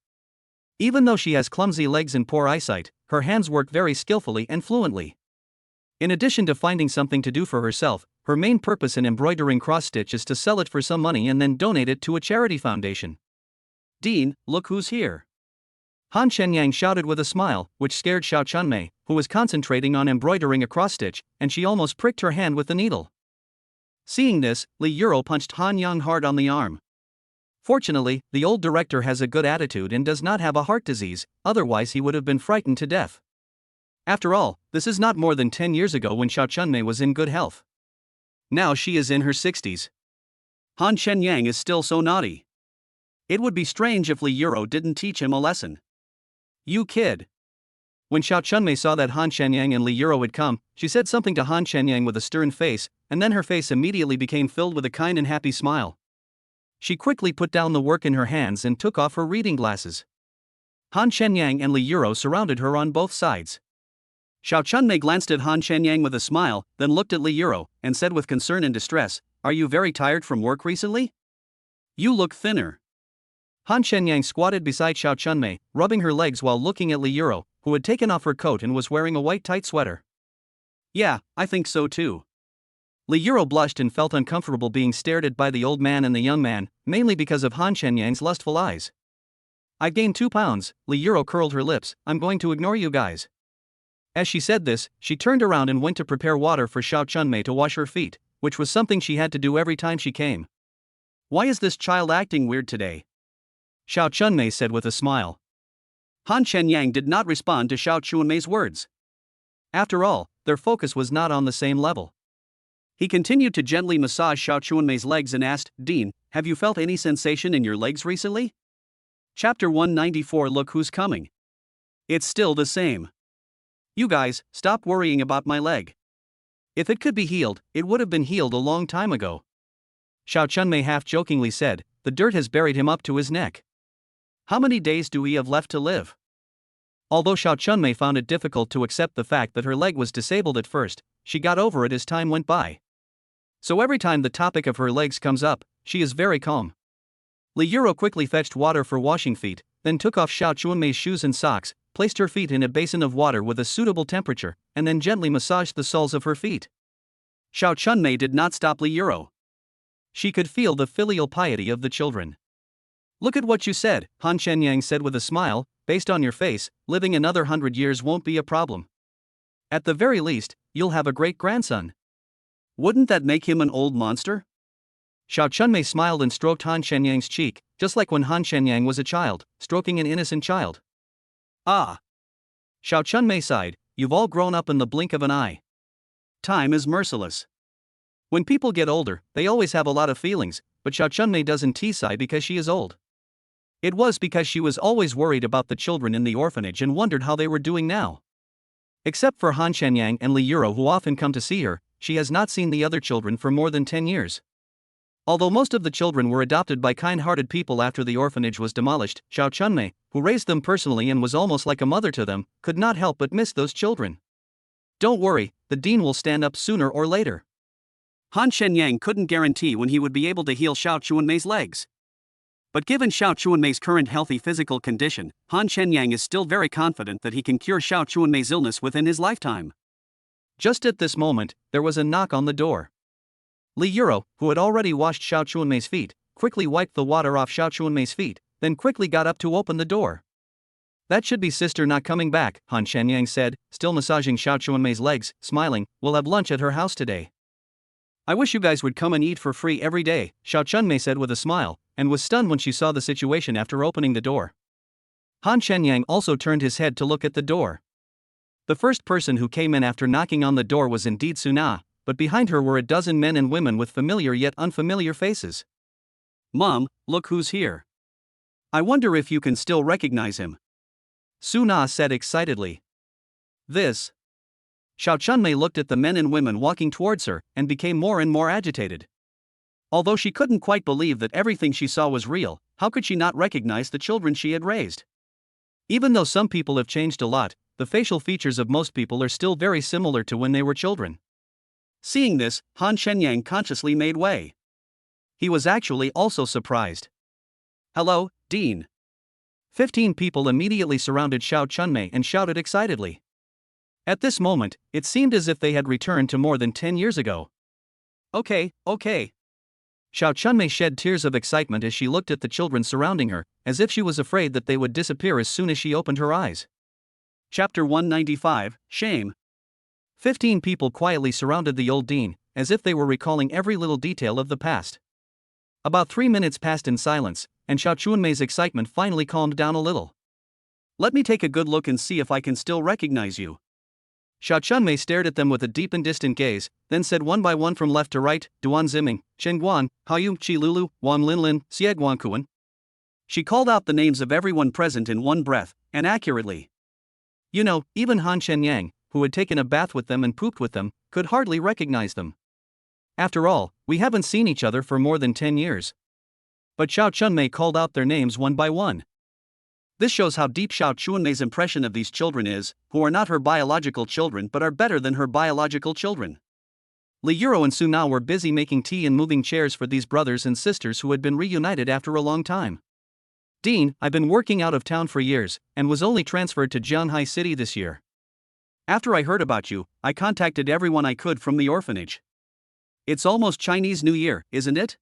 Even though she has clumsy legs and poor eyesight, her hands work very skillfully and fluently. In addition to finding something to do for herself, her main purpose in embroidering cross-stitch is to sell it for some money and then donate it to a charity foundation. "Dean, look who's here." Han Shenyang shouted with a smile, which scared Xiao Chunmei, who was concentrating on embroidering a cross-stitch, and she almost pricked her hand with the needle. Seeing this, Li Yuro punched Han Yang hard on the arm. Fortunately, the old director has a good attitude and does not have a heart disease, otherwise he would have been frightened to death. After all, this is not more than 10 years ago when Xiao Chunmei was in good health. Now she is in her 60s. Han Shenyang is still so naughty. It would be strange if Li Yuro didn't teach him a lesson. "You kid." When Xiao Chunmei saw that Han Shenyang and Li Yuro had come, she said something to Han Shenyang with a stern face, and then her face immediately became filled with a kind and happy smile. She quickly put down the work in her hands and took off her reading glasses. Han Shenyang and Li Yuro surrounded her on both sides. Xiao Chunmei glanced at Han Shenyang with a smile, then looked at Li Yuro, and said with concern and distress, "Are you very tired from work recently? You look thinner." Han Shenyang squatted beside Xiao Chunmei, rubbing her legs while looking at Li Yuro, who had taken off her coat and was wearing a white tight sweater. "Yeah, I think so too." Li Yuro blushed and felt uncomfortable being stared at by the old man and the young man, mainly because of Han Shenyang's lustful eyes. "I've gained 2 pounds, Li Yuro curled her lips, "I'm going to ignore you guys." As she said this, she turned around and went to prepare water for Xiao Chunmei to wash her feet, which was something she had to do every time she came. "Why is this child acting weird today?" Xiao Chunmei said with a smile. Han Shenyang did not respond to Xiao Chunmei's words. After all, their focus was not on the same level. He continued to gently massage Xiao Chunmei's legs and asked, "Dean, have you felt any sensation in your legs recently?" Chapter 194. Look who's coming. It's still the same. You guys, stop worrying about my leg. If it could be healed, it would have been healed a long time ago. Xiao Chunmei half-jokingly said, "The dirt has buried him up to his neck. How many days do we have left to live?" Although Xiao Chunmei found it difficult to accept the fact that her leg was disabled at first, she got over it as time went by. So every time the topic of her legs comes up, she is very calm. Li Yuro quickly fetched water for washing feet, then took off Xiao Chunmei's shoes and socks, placed her feet in a basin of water with a suitable temperature, and then gently massaged the soles of her feet. Xiao Chunmei did not stop Li Yuro. She could feel the filial piety of the children. "Look at what you said," Han Shenyang said with a smile, "based on your face, living another 100 years won't be a problem. At the very least, you'll have a great-grandson. Wouldn't that make him an old monster?" Xiao Chunmei smiled and stroked Han Shenyang's cheek, just like when Han Shenyang was a child, stroking an innocent child. "Ah." Xiao Chunmei sighed, "You've all grown up in the blink of an eye. Time is merciless. When people get older, they always have a lot of feelings, but Xiao Chunmei doesn't sigh because she is old. It was because she was always worried about the children in the orphanage and wondered how they were doing now. Except for Han Shenyang and Li Yuro who often come to see her, she has not seen the other children for more than 10 years. Although most of the children were adopted by kind-hearted people after the orphanage was demolished, Xiao Chunmei, who raised them personally and was almost like a mother to them, could not help but miss those children. "Don't worry, the dean will stand up sooner or later." Han Shenyang couldn't guarantee when he would be able to heal Xiao Chunmei's legs. But given Xiao Chunmei's current healthy physical condition, Han Shenyang is still very confident that he can cure Xiao Chunmei's illness within his lifetime. Just at this moment, there was a knock on the door. Li Yuro, who had already washed Xiao Chunmei's feet, quickly wiped the water off Xiao Chunmei's feet, then quickly got up to open the door. That should be sister not coming back, Han Shenyang said, still massaging Xiao Chunmei's legs, smiling. We'll have lunch at her house today. I wish you guys would come and eat for free every day, Xiao Chunmei said with a smile, and was stunned when she saw the situation after opening the door. Han Shenyang also turned his head to look at the door. The first person who came in after knocking on the door was indeed Suna, but behind her were a dozen men and women with familiar yet unfamiliar faces. Mom, look who's here. I wonder if you can still recognize him. Suna said excitedly. This. Xiao Chunmei looked at the men and women walking towards her and became more and more agitated. Although she couldn't quite believe that everything she saw was real, how could she not recognize the children she had raised? Even though some people have changed a lot, the facial features of most people are still very similar to when they were children. Seeing this, Han Shenyang consciously made way. He was actually also surprised. Hello, Dean. 15 people immediately surrounded Xiao Chunmei and shouted excitedly. At this moment, it seemed as if they had returned to more than 10 years ago. Okay. Xiao Chunmei shed tears of excitement as she looked at the children surrounding her, as if she was afraid that they would disappear as soon as she opened her eyes. Chapter 195, Shame. 15 people quietly surrounded the old dean, as if they were recalling every little detail of the past. About 3 minutes passed in silence, and Xiao Chunmei's excitement finally calmed down a little. Let me take a good look and see if I can still recognize you. Xiao Chunmei stared at them with a deep and distant gaze, then said one by one from left to right, Duan Ziming, Chen Guan, Haoyu, Qi Lulu, Wan Linlin, Xie Guankuan. She called out the names of everyone present in one breath, and accurately. You know, even Han Shenyang, who had taken a bath with them and pooped with them, could hardly recognize them. After all, we haven't seen each other for more than 10 years. But Xiao Chunmei called out their names one by one. This shows how deep Xiao Chunmei's impression of these children is, who are not her biological children but are better than her biological children. Li Yuro and Suna were busy making tea and moving chairs for these brothers and sisters who had been reunited after a long time. Dean, I've been working out of town for years, and was only transferred to Jianhai City this year. After I heard about you, I contacted everyone I could from the orphanage. It's almost Chinese New Year, isn't it?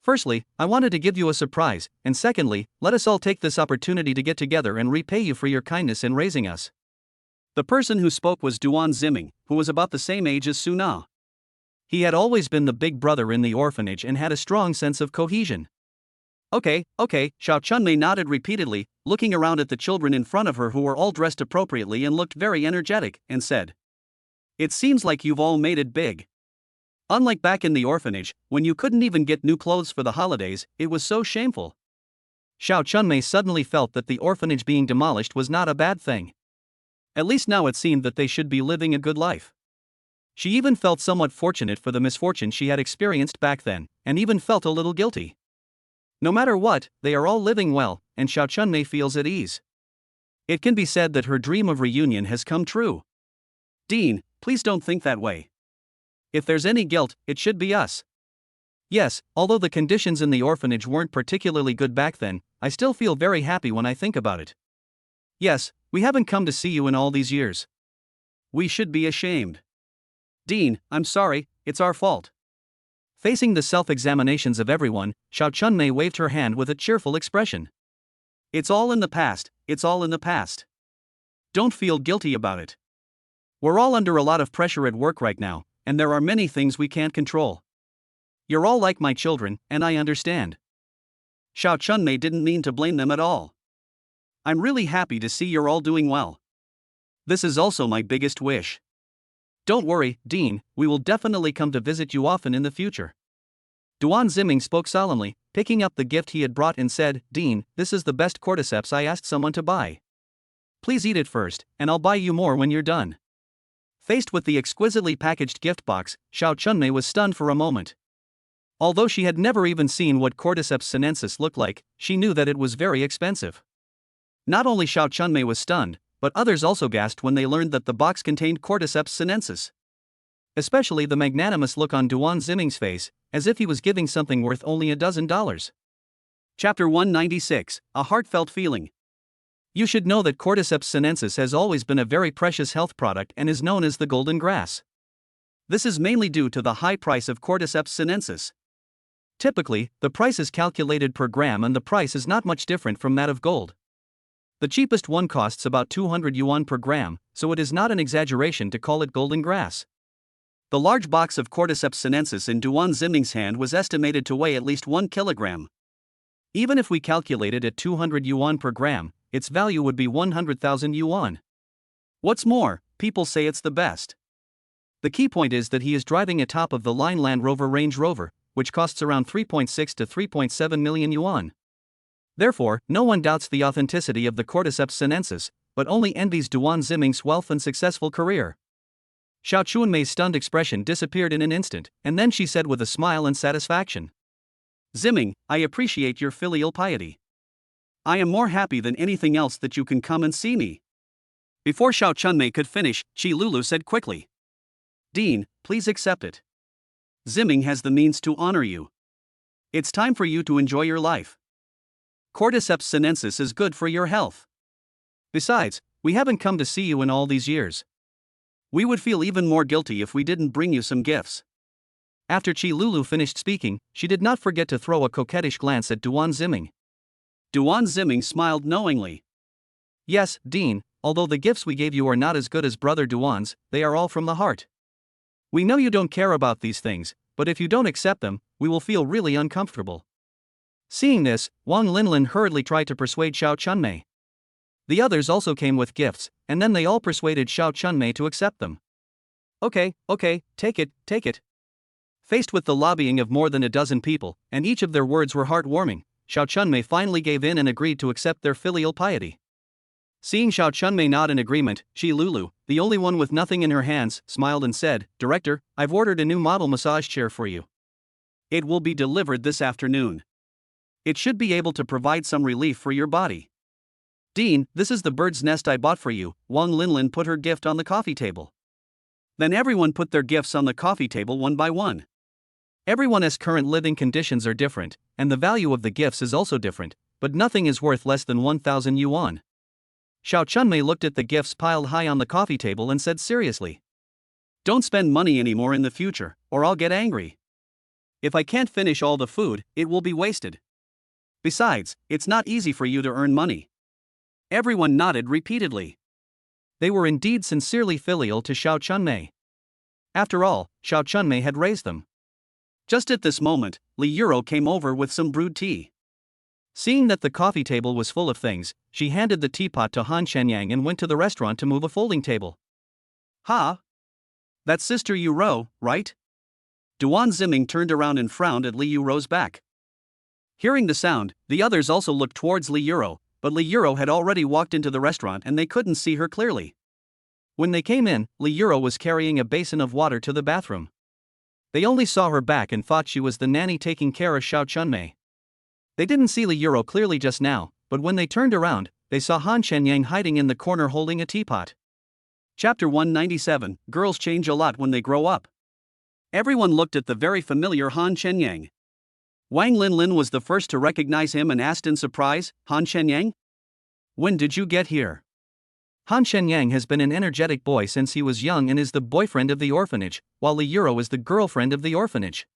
Firstly, I wanted to give you a surprise, and secondly, let us all take this opportunity to get together and repay you for your kindness in raising us. The person who spoke was Duan Ziming, who was about the same age as Suna. He had always been the big brother in the orphanage and had a strong sense of cohesion. Okay, Xiao Chunmei nodded repeatedly, looking around at the children in front of her who were all dressed appropriately and looked very energetic, and said, It seems like you've all made it big. Unlike back in the orphanage, when you couldn't even get new clothes for the holidays, it was so shameful. Xiao Chunmei suddenly felt that the orphanage being demolished was not a bad thing. At least now it seemed that they should be living a good life. She even felt somewhat fortunate for the misfortune she had experienced back then, and even felt a little guilty. No matter what, they are all living well, and Xiao Chunmei feels at ease. It can be said that her dream of reunion has come true. Dean, please don't think that way. If there's any guilt, it should be us. Yes, although the conditions in the orphanage weren't particularly good back then, I still feel very happy when I think about it. Yes, we haven't come to see you in all these years. We should be ashamed. Dean, I'm sorry, it's our fault. Facing the self-examinations of everyone, Xiao Chunmei waved her hand with a cheerful expression. It's all in the past, it's all in the past. Don't feel guilty about it. We're all under a lot of pressure at work right now, and there are many things we can't control. You're all like my children, and I understand. Xiao Chunmei didn't mean to blame them at all. I'm really happy to see you're all doing well. This is also my biggest wish. Don't worry, Dean, we will definitely come to visit you often in the future. Duan Ziming spoke solemnly, picking up the gift he had brought and said, Dean, this is the best cordyceps I asked someone to buy. Please eat it first, and I'll buy you more when you're done. Faced with the exquisitely packaged gift box, Xiao Chunmei was stunned for a moment. Although she had never even seen what cordyceps sinensis looked like, she knew that it was very expensive. Not only Xiao Chunmei was stunned, but others also gasped when they learned that the box contained cordyceps sinensis. Especially the magnanimous look on Duan Ziming's face, as if he was giving something worth only $12. Chapter 196, A Heartfelt Feeling. You should know that cordyceps sinensis has always been a very precious health product and is known as the golden grass. This is mainly due to the high price of cordyceps sinensis. Typically, the price is calculated per gram and the price is not much different from that of gold. The cheapest one costs about 200 yuan per gram, so it is not an exaggeration to call it golden grass. The large box of cordyceps sinensis in Duan Ziming's hand was estimated to weigh at least 1 kilogram. Even if we calculate it at 200 yuan per gram, its value would be 100,000 yuan. What's more, people say it's the best. The key point is that he is driving a top-of-the-line Land Rover Range Rover, which costs around 3.6 to 3.7 million yuan. Therefore, no one doubts the authenticity of the cordyceps sinensis, but only envies Duan Ziming's wealth and successful career. Xiao Chunmei's stunned expression disappeared in an instant, and then she said with a smile and satisfaction, "Ziming, I appreciate your filial piety. I am more happy than anything else that you can come and see me." Before Xiao Chunmei could finish, Qi Lulu said quickly, "Dean, please accept it. Ziming has the means to honor you. It's time for you to enjoy your life. Cordyceps sinensis is good for your health. Besides, we haven't come to see you in all these years. We would feel even more guilty if we didn't bring you some gifts." After Qi Lulu finished speaking, she did not forget to throw a coquettish glance at Duan Ziming. Duan Ziming smiled knowingly. "Yes, Dean, although the gifts we gave you are not as good as Brother Duan's, they are all from the heart. We know you don't care about these things, but if you don't accept them, we will feel really uncomfortable." Seeing this, Wang Linlin hurriedly tried to persuade Xiao Chunmei. The others also came with gifts, and then they all persuaded Xiao Chunmei to accept them. Okay, take it. Faced with the lobbying of more than a dozen people, and each of their words were heartwarming, Xiao Chunmei finally gave in and agreed to accept their filial piety. Seeing Xiao Chunmei nod in agreement, Qi Lulu, the only one with nothing in her hands, smiled and said, "Director, I've ordered a new model massage chair for you. It will be delivered this afternoon. It should be able to provide some relief for your body." "Dean, this is the bird's nest I bought for you." Wang Linlin put her gift on the coffee table. Then everyone put their gifts on the coffee table one by one. Everyone's current living conditions are different, and the value of the gifts is also different, but nothing is worth less than 1,000 yuan. Xiao Chunmei looked at the gifts piled high on the coffee table and said seriously, "Don't spend money anymore in the future, or I'll get angry. If I can't finish all the food, it will be wasted. Besides, it's not easy for you to earn money." Everyone nodded repeatedly. They were indeed sincerely filial to Xiao Chunmei. After all, Xiao Chunmei had raised them. Just at this moment, Li Yuro came over with some brewed tea. Seeing that the coffee table was full of things, she handed the teapot to Han Shenyang and went to the restaurant to move a folding table. "Ha! That's Sister Yuro, right?" Duan Ziming turned around and frowned at Li Yuro's back. Hearing the sound, the others also looked towards Li Yuro, but Li Yuro had already walked into the restaurant and they couldn't see her clearly. When they came in, Li Yuro was carrying a basin of water to the bathroom. They only saw her back and thought she was the nanny taking care of Xiao Chunmei. They didn't see Li Yuro clearly just now, but when they turned around, they saw Han Shenyang hiding in the corner holding a teapot. Chapter 197, Girls Change a Lot When They Grow Up. Everyone looked at the very familiar Han Shenyang. Wang Linlin was the first to recognize him and asked in surprise, "Han Shenyang? When did you get here?" Han Shenyang has been an energetic boy since he was young and is the boyfriend of the orphanage, while Li Yuro is the girlfriend of the orphanage.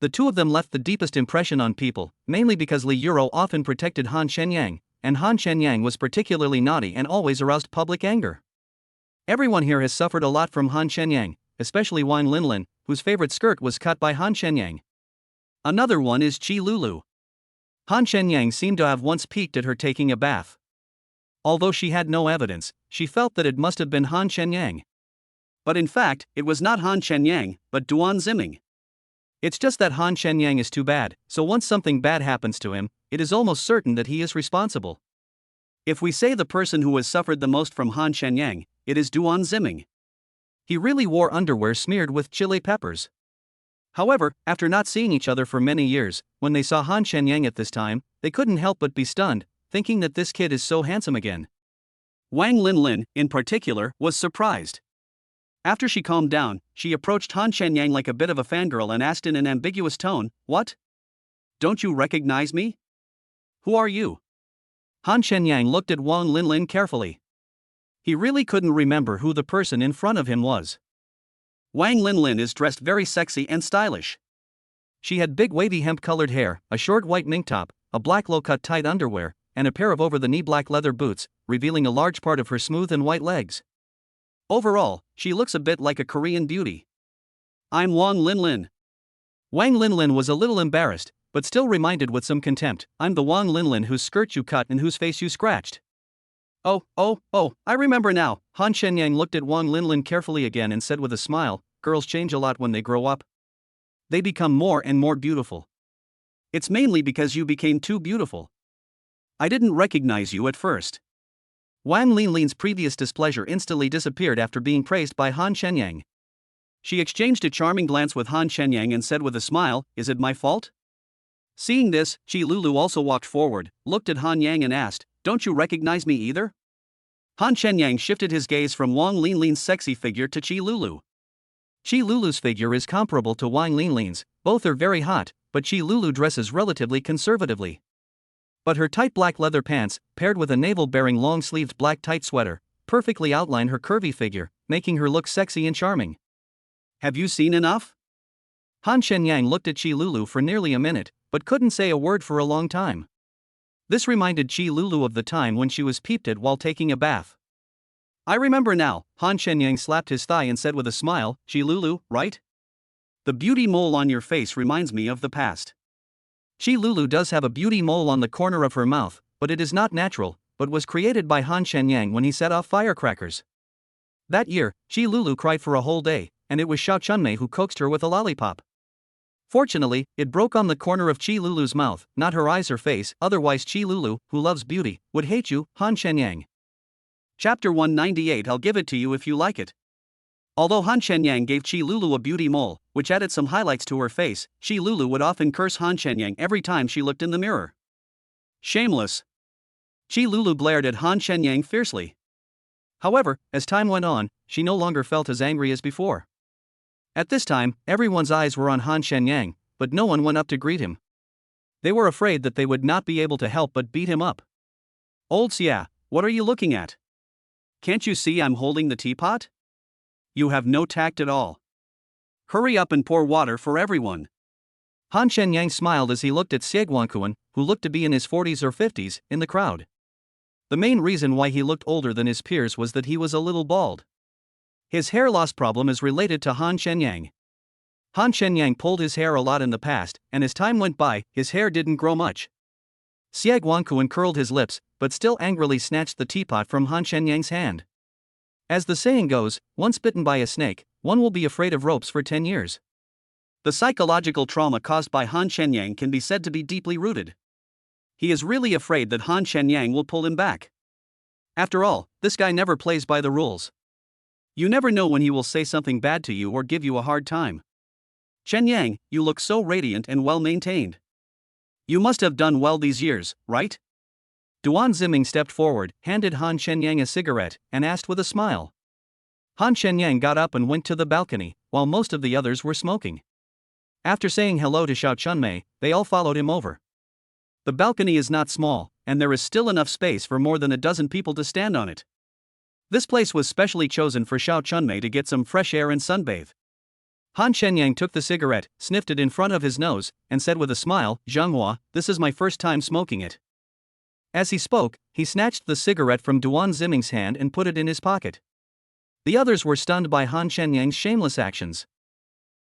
The two of them left the deepest impression on people, mainly because Li Yuro often protected Han Shenyang, and Han Shenyang was particularly naughty and always aroused public anger. Everyone here has suffered a lot from Han Shenyang, especially Wang Linlin, whose favorite skirt was cut by Han Shenyang. Another one is Qi Lulu. Han Shenyang seemed to have once peeked at her taking a bath. Although she had no evidence, she felt that it must have been Han Shenyang. But in fact, it was not Han Shenyang, but Duan Ziming. It's just that Han Shenyang is too bad, so once something bad happens to him, it is almost certain that he is responsible. If we say the person who has suffered the most from Han Shenyang, it is Duan Ziming. He really wore underwear smeared with chili peppers. However, after not seeing each other for many years, when they saw Han Shenyang at this time, they couldn't help but be stunned, thinking that this kid is so handsome again. Wang Linlin, in particular, was surprised. After she calmed down, she approached Han Shenyang like a bit of a fangirl and asked in an ambiguous tone, "What? Don't you recognize me? Who are you?" Han Shenyang looked at Wang Linlin carefully. He really couldn't remember who the person in front of him was. Wang Linlin is dressed very sexy and stylish. She had big wavy hemp-colored hair, a short white mink top, a black low-cut tight underwear, and a pair of over-the-knee black leather boots, revealing a large part of her smooth and white legs. Overall, she looks a bit like a Korean beauty. I'm Wang Linlin. Wang Linlin was a little embarrassed, but still reminded with some contempt, I'm the Wang Linlin whose skirt you cut and whose face you scratched. Oh, I remember now. Han Shenyang looked at Wang Linlin carefully again and said with a smile, girls change a lot when they grow up. They become more and more beautiful. It's mainly because you became too beautiful. I didn't recognize you at first. Wang Linlin's previous displeasure instantly disappeared after being praised by Han Shenyang. She exchanged a charming glance with Han Shenyang and said with a smile, is it my fault? Seeing this, Chi Lulu also walked forward, looked at Han Yang and asked, don't you recognize me either? Han Shenyang shifted his gaze from Wang Linlin's sexy figure to Chi Lulu. Chi Lulu's figure is comparable to Wang Linlin's, both are very hot, but Chi Lulu dresses relatively conservatively. But her tight black leather pants, paired with a navel-bearing long-sleeved black tight sweater, perfectly outline her curvy figure, making her look sexy and charming. Have you seen enough? Han Shenyang looked at Chi Lulu for nearly a minute, but couldn't say a word for a long time. This reminded Chi Lulu of the time when she was peeped at while taking a bath. I remember now, Han Shenyang slapped his thigh and said with a smile, Chi Lulu, right? The beauty mole on your face reminds me of the past. Chi Lulu does have a beauty mole on the corner of her mouth, but it is not natural, but was created by Han Shenyang when he set off firecrackers. That year, Chi Lulu cried for a whole day, and it was Xiao Chunmei who coaxed her with a lollipop. Fortunately, it broke on the corner of Chi Lulu's mouth, not her eyes or face, otherwise Chi Lulu, who loves beauty, would hate you, Han Shenyang. Chapter 198 I'll give it to you if you like it. Although Han Shenyang gave Chi Lulu a beauty mole, which added some highlights to her face, Chi Lulu would often curse Han Shenyang every time she looked in the mirror. Shameless! Chi Lulu blared at Han Shenyang fiercely. However, as time went on, she no longer felt as angry as before. At this time, everyone's eyes were on Han Shenyang, but no one went up to greet him. They were afraid that they would not be able to help but beat him up. Old Xia, what are you looking at? Can't you see I'm holding the teapot? You have no tact at all. Hurry up and pour water for everyone. Han Shenyang smiled as he looked at Xie Guangquan, who looked to be in his 40s or 50s, in the crowd. The main reason why he looked older than his peers was that he was a little bald. His hair loss problem is related to Han Shenyang. Han Shenyang pulled his hair a lot in the past, and as time went by, his hair didn't grow much. Xie Guangquan curled his lips, but still angrily snatched the teapot from Han Shenyang's hand. As the saying goes, once bitten by a snake, one will be afraid of ropes for 10 years. The psychological trauma caused by Han Shenyang can be said to be deeply rooted. He is really afraid that Han Shenyang will pull him back. After all, this guy never plays by the rules. You never know when he will say something bad to you or give you a hard time. Shenyang, you look so radiant and well-maintained. You must have done well these years, right? Duan Ziming stepped forward, handed Han Shenyang a cigarette, and asked with a smile. Han Shenyang got up and went to the balcony, while most of the others were smoking. After saying hello to Xiao Chunmei, they all followed him over. The balcony is not small, and there is still enough space for more than a dozen people to stand on it. This place was specially chosen for Xiao Chunmei to get some fresh air and sunbathe. Han Shenyang took the cigarette, sniffed it in front of his nose, and said with a smile, Zhanghua, this is my first time smoking it. As he spoke, he snatched the cigarette from Duan Ziming's hand and put it in his pocket. The others were stunned by Han Shenyang's shameless actions.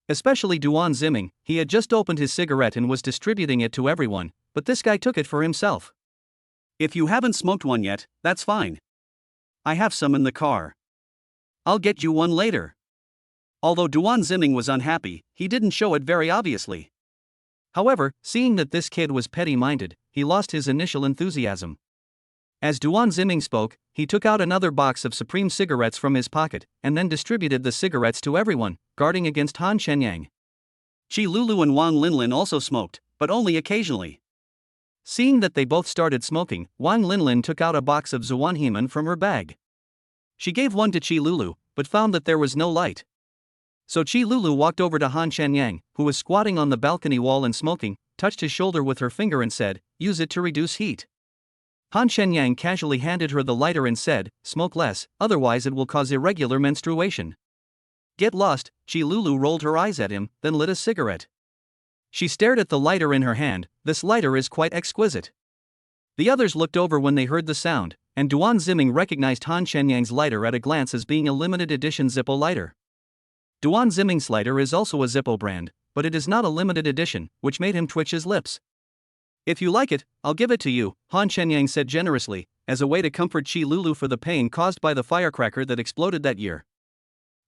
Especially Duan Ziming, he had just opened his cigarette and was distributing it to everyone, but this guy took it for himself. If you haven't smoked one yet, that's fine. I have some in the car. I'll get you one later. Although Duan Ziming was unhappy, he didn't show it very obviously. However, seeing that this kid was petty-minded, he lost his initial enthusiasm. As Duan Ziming spoke, he took out another box of Supreme cigarettes from his pocket, and then distributed the cigarettes to everyone, guarding against Han Shenyang. Chi Lulu and Wang Linlin also smoked, but only occasionally. Seeing that they both started smoking, Wang Linlin took out a box of Zuanheman from her bag. She gave one to Chi Lulu, but found that there was no light. So Chi Lulu walked over to Han Shenyang, who was squatting on the balcony wall and smoking, touched his shoulder with her finger and said, use it to reduce heat. Han Shenyang casually handed her the lighter and said, smoke less, otherwise it will cause irregular menstruation. Get lost, Chi Lulu rolled her eyes at him, then lit a cigarette. She stared at the lighter in her hand. This lighter is quite exquisite. The others looked over when they heard the sound, and Duan Ziming recognized Han Shenyang's lighter at a glance as being a limited edition Zippo lighter. Duan Ziming's lighter is also a Zippo brand, but it is not a limited edition, which made him twitch his lips. If you like it, I'll give it to you, Han Shenyang said generously, as a way to comfort Chi Lulu for the pain caused by the firecracker that exploded that year.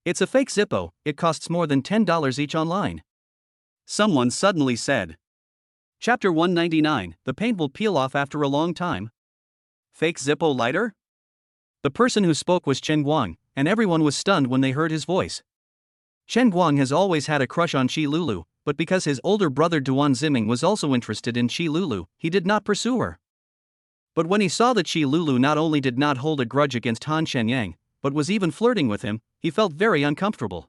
It's a fake Zippo, it costs more than $10 each online. Someone suddenly said. Chapter 199, the paint will peel off after a long time. Fake Zippo lighter? The person who spoke was Chen Guang, and everyone was stunned when they heard his voice. Chen Guang has always had a crush on Chi Lulu, but because his older brother Duan Ziming was also interested in Chi Lulu, he did not pursue her. But when he saw that Chi Lulu not only did not hold a grudge against Han Shenyang, but was even flirting with him, he felt very uncomfortable.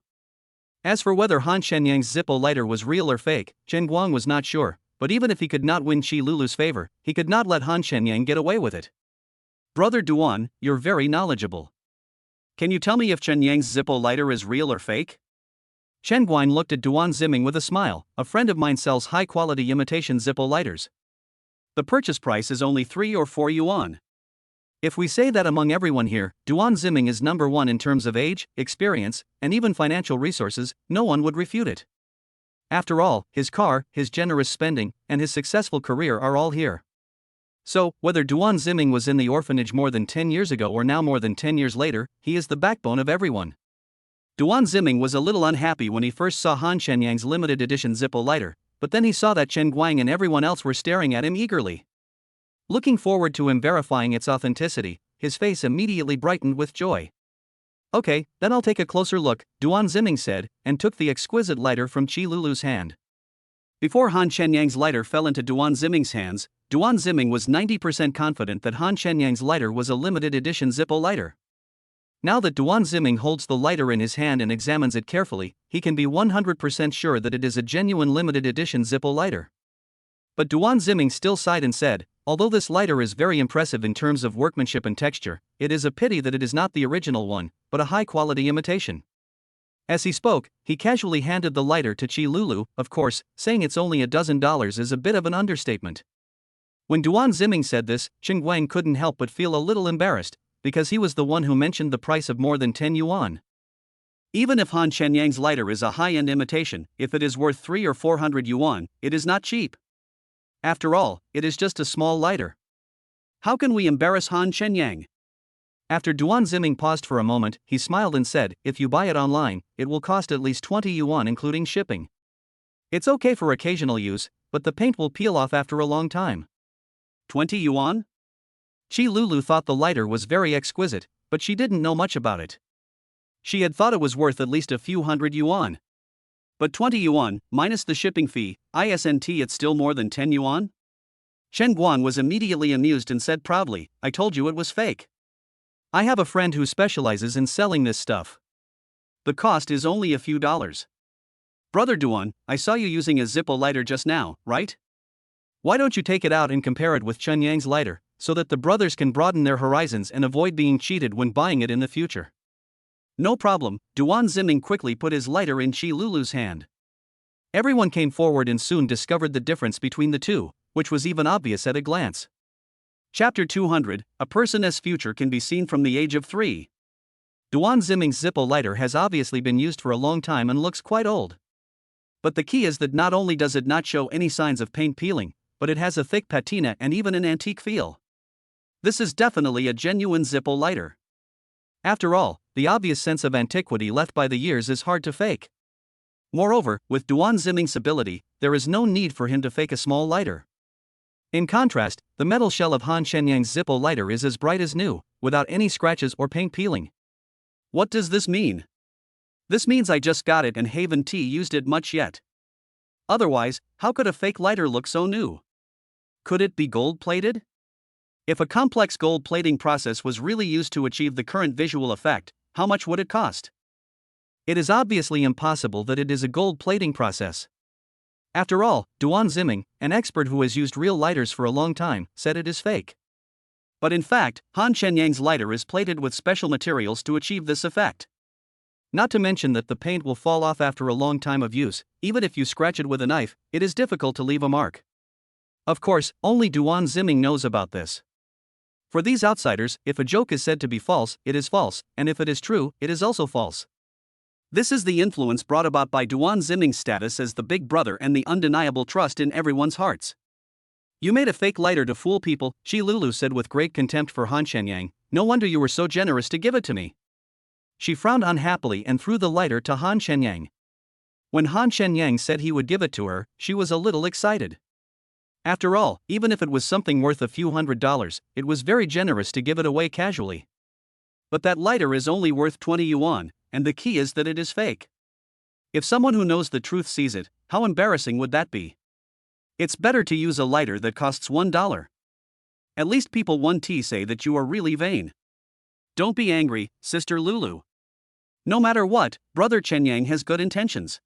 As for whether Han Shenyang's Zippo lighter was real or fake, Chen Guang was not sure, but even if he could not win Chi Lulu's favor, he could not let Han Shenyang get away with it. Brother Duan, you're very knowledgeable. Can you tell me if Chen Yang's Zippo lighter is real or fake? Chen Guan looked at Duan Ziming with a smile. A friend of mine sells high-quality imitation Zippo lighters. The purchase price is only 3 or 4 yuan. If we say that among everyone here, Duan Ziming is number one in terms of age, experience, and even financial resources, no one would refute it. After all, his car, his generous spending, and his successful career are all here. So, whether Duan Ziming was in the orphanage more than 10 years ago or now more than 10 years later, he is the backbone of everyone. Duan Ziming was a little unhappy when he first saw Han Shenyang's limited edition Zippo lighter, but then he saw that Chen Guang and everyone else were staring at him eagerly. Looking forward to him verifying its authenticity, his face immediately brightened with joy. Okay, then I'll take a closer look, Duan Ziming said, and took the exquisite lighter from Chi Lulu's hand. Before Han Shenyang's lighter fell into Duan Ziming's hands, Duan Ziming was 90% confident that Han Shenyang's lighter was a limited edition Zippo lighter. Now that Duan Ziming holds the lighter in his hand and examines it carefully, he can be 100% sure that it is a genuine limited edition Zippo lighter. But Duan Ziming still sighed and said, although this lighter is very impressive in terms of workmanship and texture, it is a pity that it is not the original one, but a high-quality imitation. As he spoke, he casually handed the lighter to Chi Lulu. Of course, saying it's only $12 is a bit of an understatement. When Duan Ziming said this, Chen Guang couldn't help but feel a little embarrassed, because he was the one who mentioned the price of more than 10 yuan. Even if Han Shenyang's lighter is a high-end imitation, if it is worth 300 or 400 yuan, it is not cheap. After all, it is just a small lighter. How can we embarrass Han Shenyang? After Duan Ziming paused for a moment, he smiled and said, if you buy it online, it will cost at least 20 yuan including shipping. It's okay for occasional use, but the paint will peel off after a long time. 20 yuan? Chi Lulu thought the lighter was very exquisite, but she didn't know much about it. She had thought it was worth at least a few hundred yuan. But 20 yuan, minus the shipping fee, isn't it still more than 10 yuan? Chen Guang was immediately amused and said proudly, I told you it was fake. I have a friend who specializes in selling this stuff. The cost is only a few dollars. Brother Duan, I saw you using a Zippo lighter just now, right? Why don't you take it out and compare it with Chen Yang's lighter, so that the brothers can broaden their horizons and avoid being cheated when buying it in the future? No problem, Duan Ziming quickly put his lighter in Chi Lulu's hand. Everyone came forward and soon discovered the difference between the two, which was even obvious at a glance. Chapter 200, A Person's Future Can Be Seen from the Age of 3. Duan Ziming's Zippo lighter has obviously been used for a long time and looks quite old. But the key is that not only does it not show any signs of paint peeling, but it has a thick patina and even an antique feel. This is definitely a genuine Zippo lighter. After all, the obvious sense of antiquity left by the years is hard to fake. Moreover, with Duan Ziming's ability, there is no need for him to fake a small lighter. In contrast, the metal shell of Han Shenyang's Zippo lighter is as bright as new, without any scratches or paint peeling. What does this mean? This means I just got it and haven't used it much yet. Otherwise, how could a fake lighter look so new? Could it be gold-plated? If a complex gold plating process was really used to achieve the current visual effect, how much would it cost? It is obviously impossible that it is a gold plating process. After all, Duan Ziming, an expert who has used real lighters for a long time, said it is fake. But in fact, Han Shenyang's lighter is plated with special materials to achieve this effect. Not to mention that the paint will fall off after a long time of use. Even if you scratch it with a knife, it is difficult to leave a mark. Of course, only Duan Ziming knows about this. For these outsiders, if a joke is said to be false, it is false, and if it is true, it is also false. This is the influence brought about by Duan Ziming's status as the big brother and the undeniable trust in everyone's hearts. You made a fake lighter to fool people, Shi Lulu said with great contempt for Han Shenyang. No wonder you were so generous to give it to me. She frowned unhappily and threw the lighter to Han Shenyang. When Han Shenyang said he would give it to her, she was a little excited. After all, even if it was something worth a few $100s, it was very generous to give it away casually. But that lighter is only worth 20 yuan, and the key is that it is fake. If someone who knows the truth sees it, how embarrassing would that be? It's better to use a lighter that costs $1. At least people 1T say that you are really vain. Don't be angry, Sister Lulu. No matter what, Brother Chenyang has good intentions.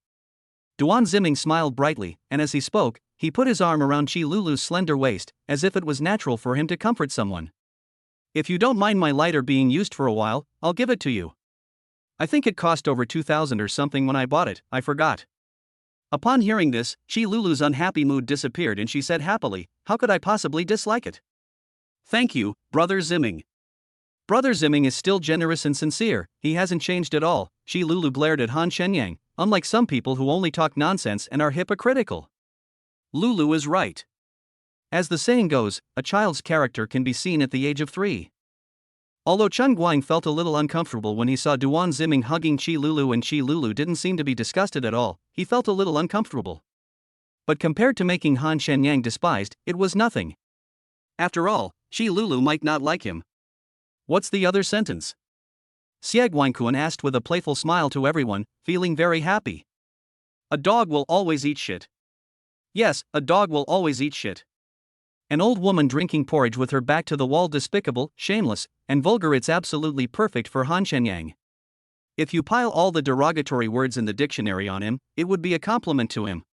Duan Ziming smiled brightly, and as he spoke, he put his arm around Chi Lulu's slender waist, as if it was natural for him to comfort someone. If you don't mind my lighter being used for a while, I'll give it to you. I think it cost over 2,000 or something when I bought it, I forgot. Upon hearing this, Chi Lulu's unhappy mood disappeared and she said happily, how could I possibly dislike it? Thank you, Brother Ziming. Brother Ziming is still generous and sincere, he hasn't changed at all, Chi Lulu blared at Han Shenyang, unlike some people who only talk nonsense and are hypocritical. Lulu is right. As the saying goes, a child's character can be seen at the age of 3. Although Chen Guang felt a little uncomfortable when he saw Duan Ziming hugging Chi Lulu and Chi Lulu didn't seem to be disgusted at all, he felt a little uncomfortable. But compared to making Han Shenyang despised, it was nothing. After all, Chi Lulu might not like him. What's the other sentence? Xie Guangquan asked with a playful smile to everyone, feeling very happy. A dog will always eat shit. Yes, a dog will always eat shit. An old woman drinking porridge with her back to the wall, despicable, shameless, and vulgar. It's absolutely perfect for Han Shenyang. If you pile all the derogatory words in the dictionary on him, it would be a compliment to him.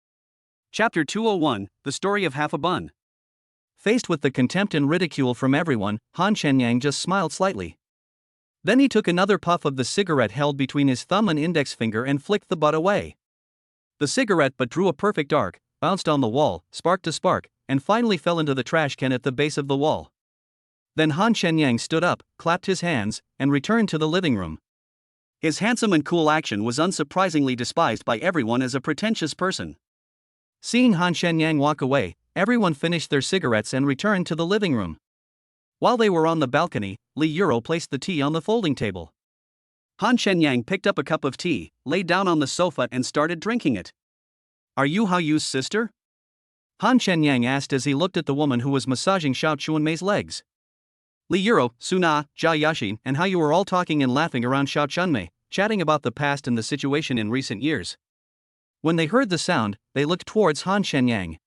Chapter 201, The Story of Half a Bun. Faced with the contempt and ridicule from everyone, Han Shenyang just smiled slightly. Then he took another puff of the cigarette held between his thumb and index finger and flicked the butt away. The cigarette but drew a perfect arc, bounced on the wall, spark to spark, and finally fell into the trash can at the base of the wall. Then Han Shenyang stood up, clapped his hands, and returned to the living room. His handsome and cool action was unsurprisingly despised by everyone as a pretentious person. Seeing Han Shenyang walk away, everyone finished their cigarettes and returned to the living room. While they were on the balcony, Li Yuro placed the tea on the folding table. Han Shenyang picked up a cup of tea, lay down on the sofa and started drinking it. Are you Hao Yu's sister? Han Shenyang asked as he looked at the woman who was massaging Xiao Chunmei's legs. Li Yuro, Suna, Jia Yaxin, and Hao Yu were all talking and laughing around Xiao Chunmei, chatting about the past and the situation in recent years. When they heard the sound, they looked towards Han Shenyang.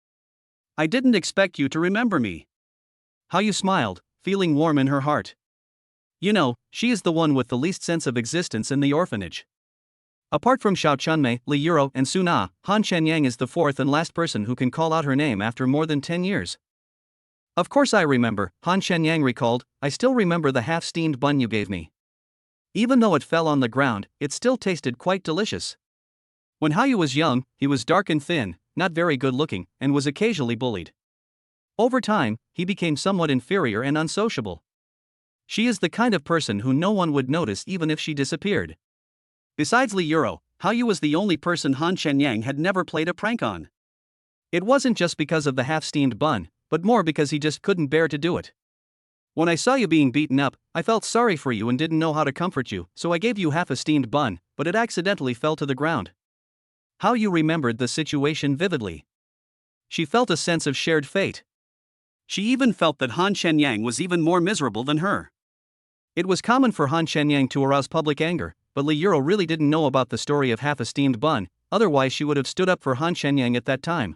I didn't expect you to remember me. Hao Yu smiled, feeling warm in her heart. You know, she is the one with the least sense of existence in the orphanage. Apart from Xiao Chunmei, Li Yuro, and Suna, Han Shenyang is the fourth and last person who can call out her name after more than 10 years. Of course I remember, Han Shenyang recalled, I still remember the half-steamed bun you gave me. Even though it fell on the ground, it still tasted quite delicious. When Hao Yu was young, he was dark and thin, not very good-looking, and was occasionally bullied. Over time, he became somewhat inferior and unsociable. She is the kind of person who no one would notice even if she disappeared. Besides Li Yuro, Hao Yu was the only person Han Shenyang had never played a prank on. It wasn't just because of the half-steamed bun, but more because he just couldn't bear to do it. When I saw you being beaten up, I felt sorry for you and didn't know how to comfort you, so I gave you half a steamed bun, but it accidentally fell to the ground. Hao Yu remembered the situation vividly. She felt a sense of shared fate. She even felt that Han Shenyang was even more miserable than her. It was common for Han Shenyang to arouse public anger, but Li Yuro really didn't know about the story of half a steamed bun, otherwise she would have stood up for Han Shenyang at that time.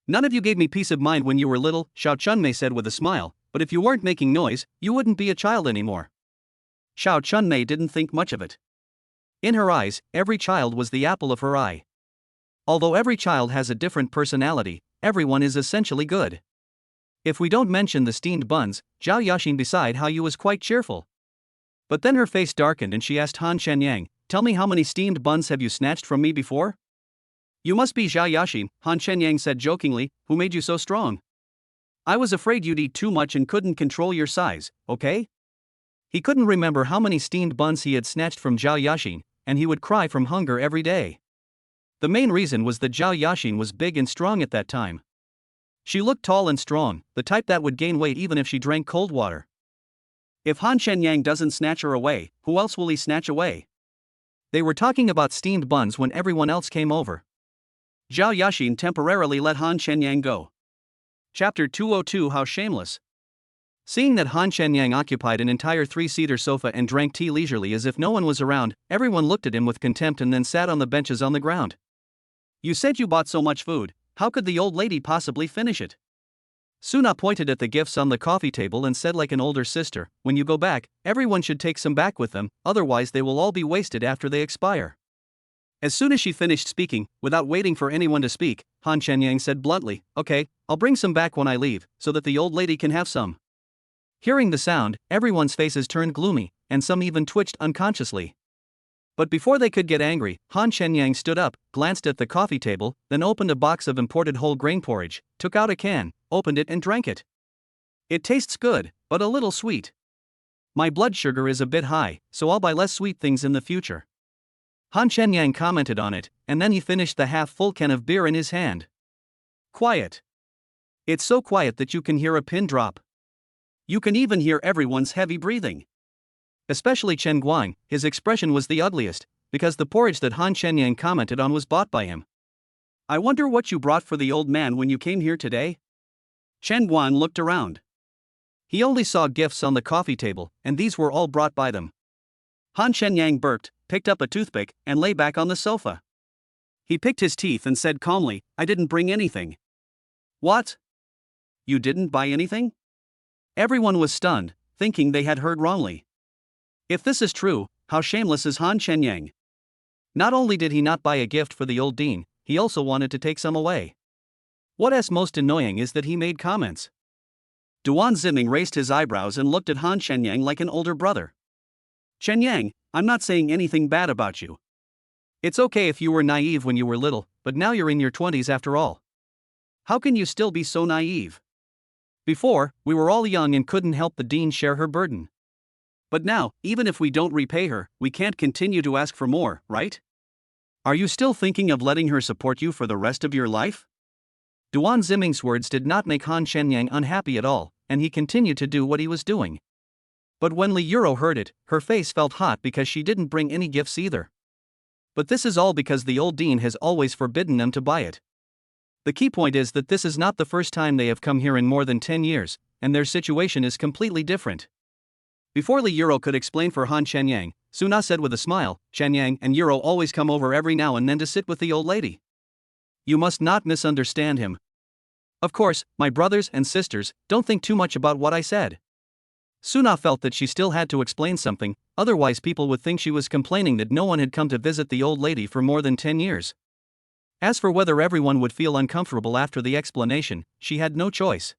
None of you gave me peace of mind when you were little, Xiao Chunmei said with a smile, but if you weren't making noise, you wouldn't be a child anymore. Xiao Chunmei didn't think much of it. In her eyes, every child was the apple of her eye. Although every child has a different personality, everyone is essentially good. If we don't mention the steamed buns, Zhao Yaxin beside Hao Yu was quite cheerful. But then her face darkened and she asked Han Shenyang, tell me how many steamed buns have you snatched from me before? You must be Zhao Yaxin, Han Shenyang said jokingly, who made you so strong? I was afraid you'd eat too much and couldn't control your size, okay? He couldn't remember how many steamed buns he had snatched from Zhao Yaxin, and he would cry from hunger every day. The main reason was that Zhao Yaxin was big and strong at that time. She looked tall and strong, the type that would gain weight even if she drank cold water. If Han Shenyang doesn't snatch her away, who else will he snatch away? They were talking about steamed buns when everyone else came over. Zhao Yaxin temporarily let Han Shenyang go. Chapter 202 How Shameless. Seeing that Han Shenyang occupied an entire three-seater sofa and drank tea leisurely as if no one was around, everyone looked at him with contempt and then sat on the benches on the ground. You said you bought so much food, how could the old lady possibly finish it? Suna pointed at the gifts on the coffee table and said like an older sister, when you go back, everyone should take some back with them, otherwise they will all be wasted after they expire. As soon as she finished speaking, without waiting for anyone to speak, Han Shenyang said bluntly, okay, I'll bring some back when I leave, so that the old lady can have some. Hearing the sound, everyone's faces turned gloomy, and some even twitched unconsciously. But before they could get angry, Han Shenyang stood up, glanced at the coffee table, then opened a box of imported whole grain porridge, took out a can, opened it and drank it. It tastes good, but a little sweet. My blood sugar is a bit high, so I'll buy less sweet things in the future. Han Shenyang commented on it, and then he finished the half-full can of beer in his hand. Quiet. It's so quiet that you can hear a pin drop. You can even hear everyone's heavy breathing. Especially Chen Guang, his expression was the ugliest, because the porridge that Han Shenyang commented on was bought by him. I wonder what you brought for the old man when you came here today? Chen Guang looked around. He only saw gifts on the coffee table, and these were all brought by them. Han Shenyang burped, picked up a toothpick, and lay back on the sofa. He picked his teeth and said calmly, I didn't bring anything. What? You didn't buy anything? Everyone was stunned, thinking they had heard wrongly. If this is true, how shameless is Han Shenyang? Not only did he not buy a gift for the old dean, he also wanted to take some away. What's most annoying is that he made comments. Duan Ziming raised his eyebrows and looked at Han Shenyang like an older brother. Shenyang, I'm not saying anything bad about you. It's okay if you were naive when you were little, but now you're in your 20s after all. How can you still be so naive? Before, we were all young and couldn't help the dean share her burden. But now, even if we don't repay her, we can't continue to ask for more, right? Are you still thinking of letting her support you for the rest of your life? Duan Ziming's words did not make Han Shenyang unhappy at all, and he continued to do what he was doing. But when Li Yuro heard it, her face felt hot because she didn't bring any gifts either. But this is all because the old dean has always forbidden them to buy it. The key point is that this is not the first time they have come here in more than 10 years, and their situation is completely different. Before Li Yuro could explain for Han Shenyang, Suna said with a smile, Shenyang and Yuro always come over every now and then to sit with the old lady. You must not misunderstand him. Of course, my brothers and sisters, don't think too much about what I said. Suna felt that she still had to explain something, otherwise people would think she was complaining that no one had come to visit the old lady for more than 10 years. As for whether everyone would feel uncomfortable after the explanation, she had no choice.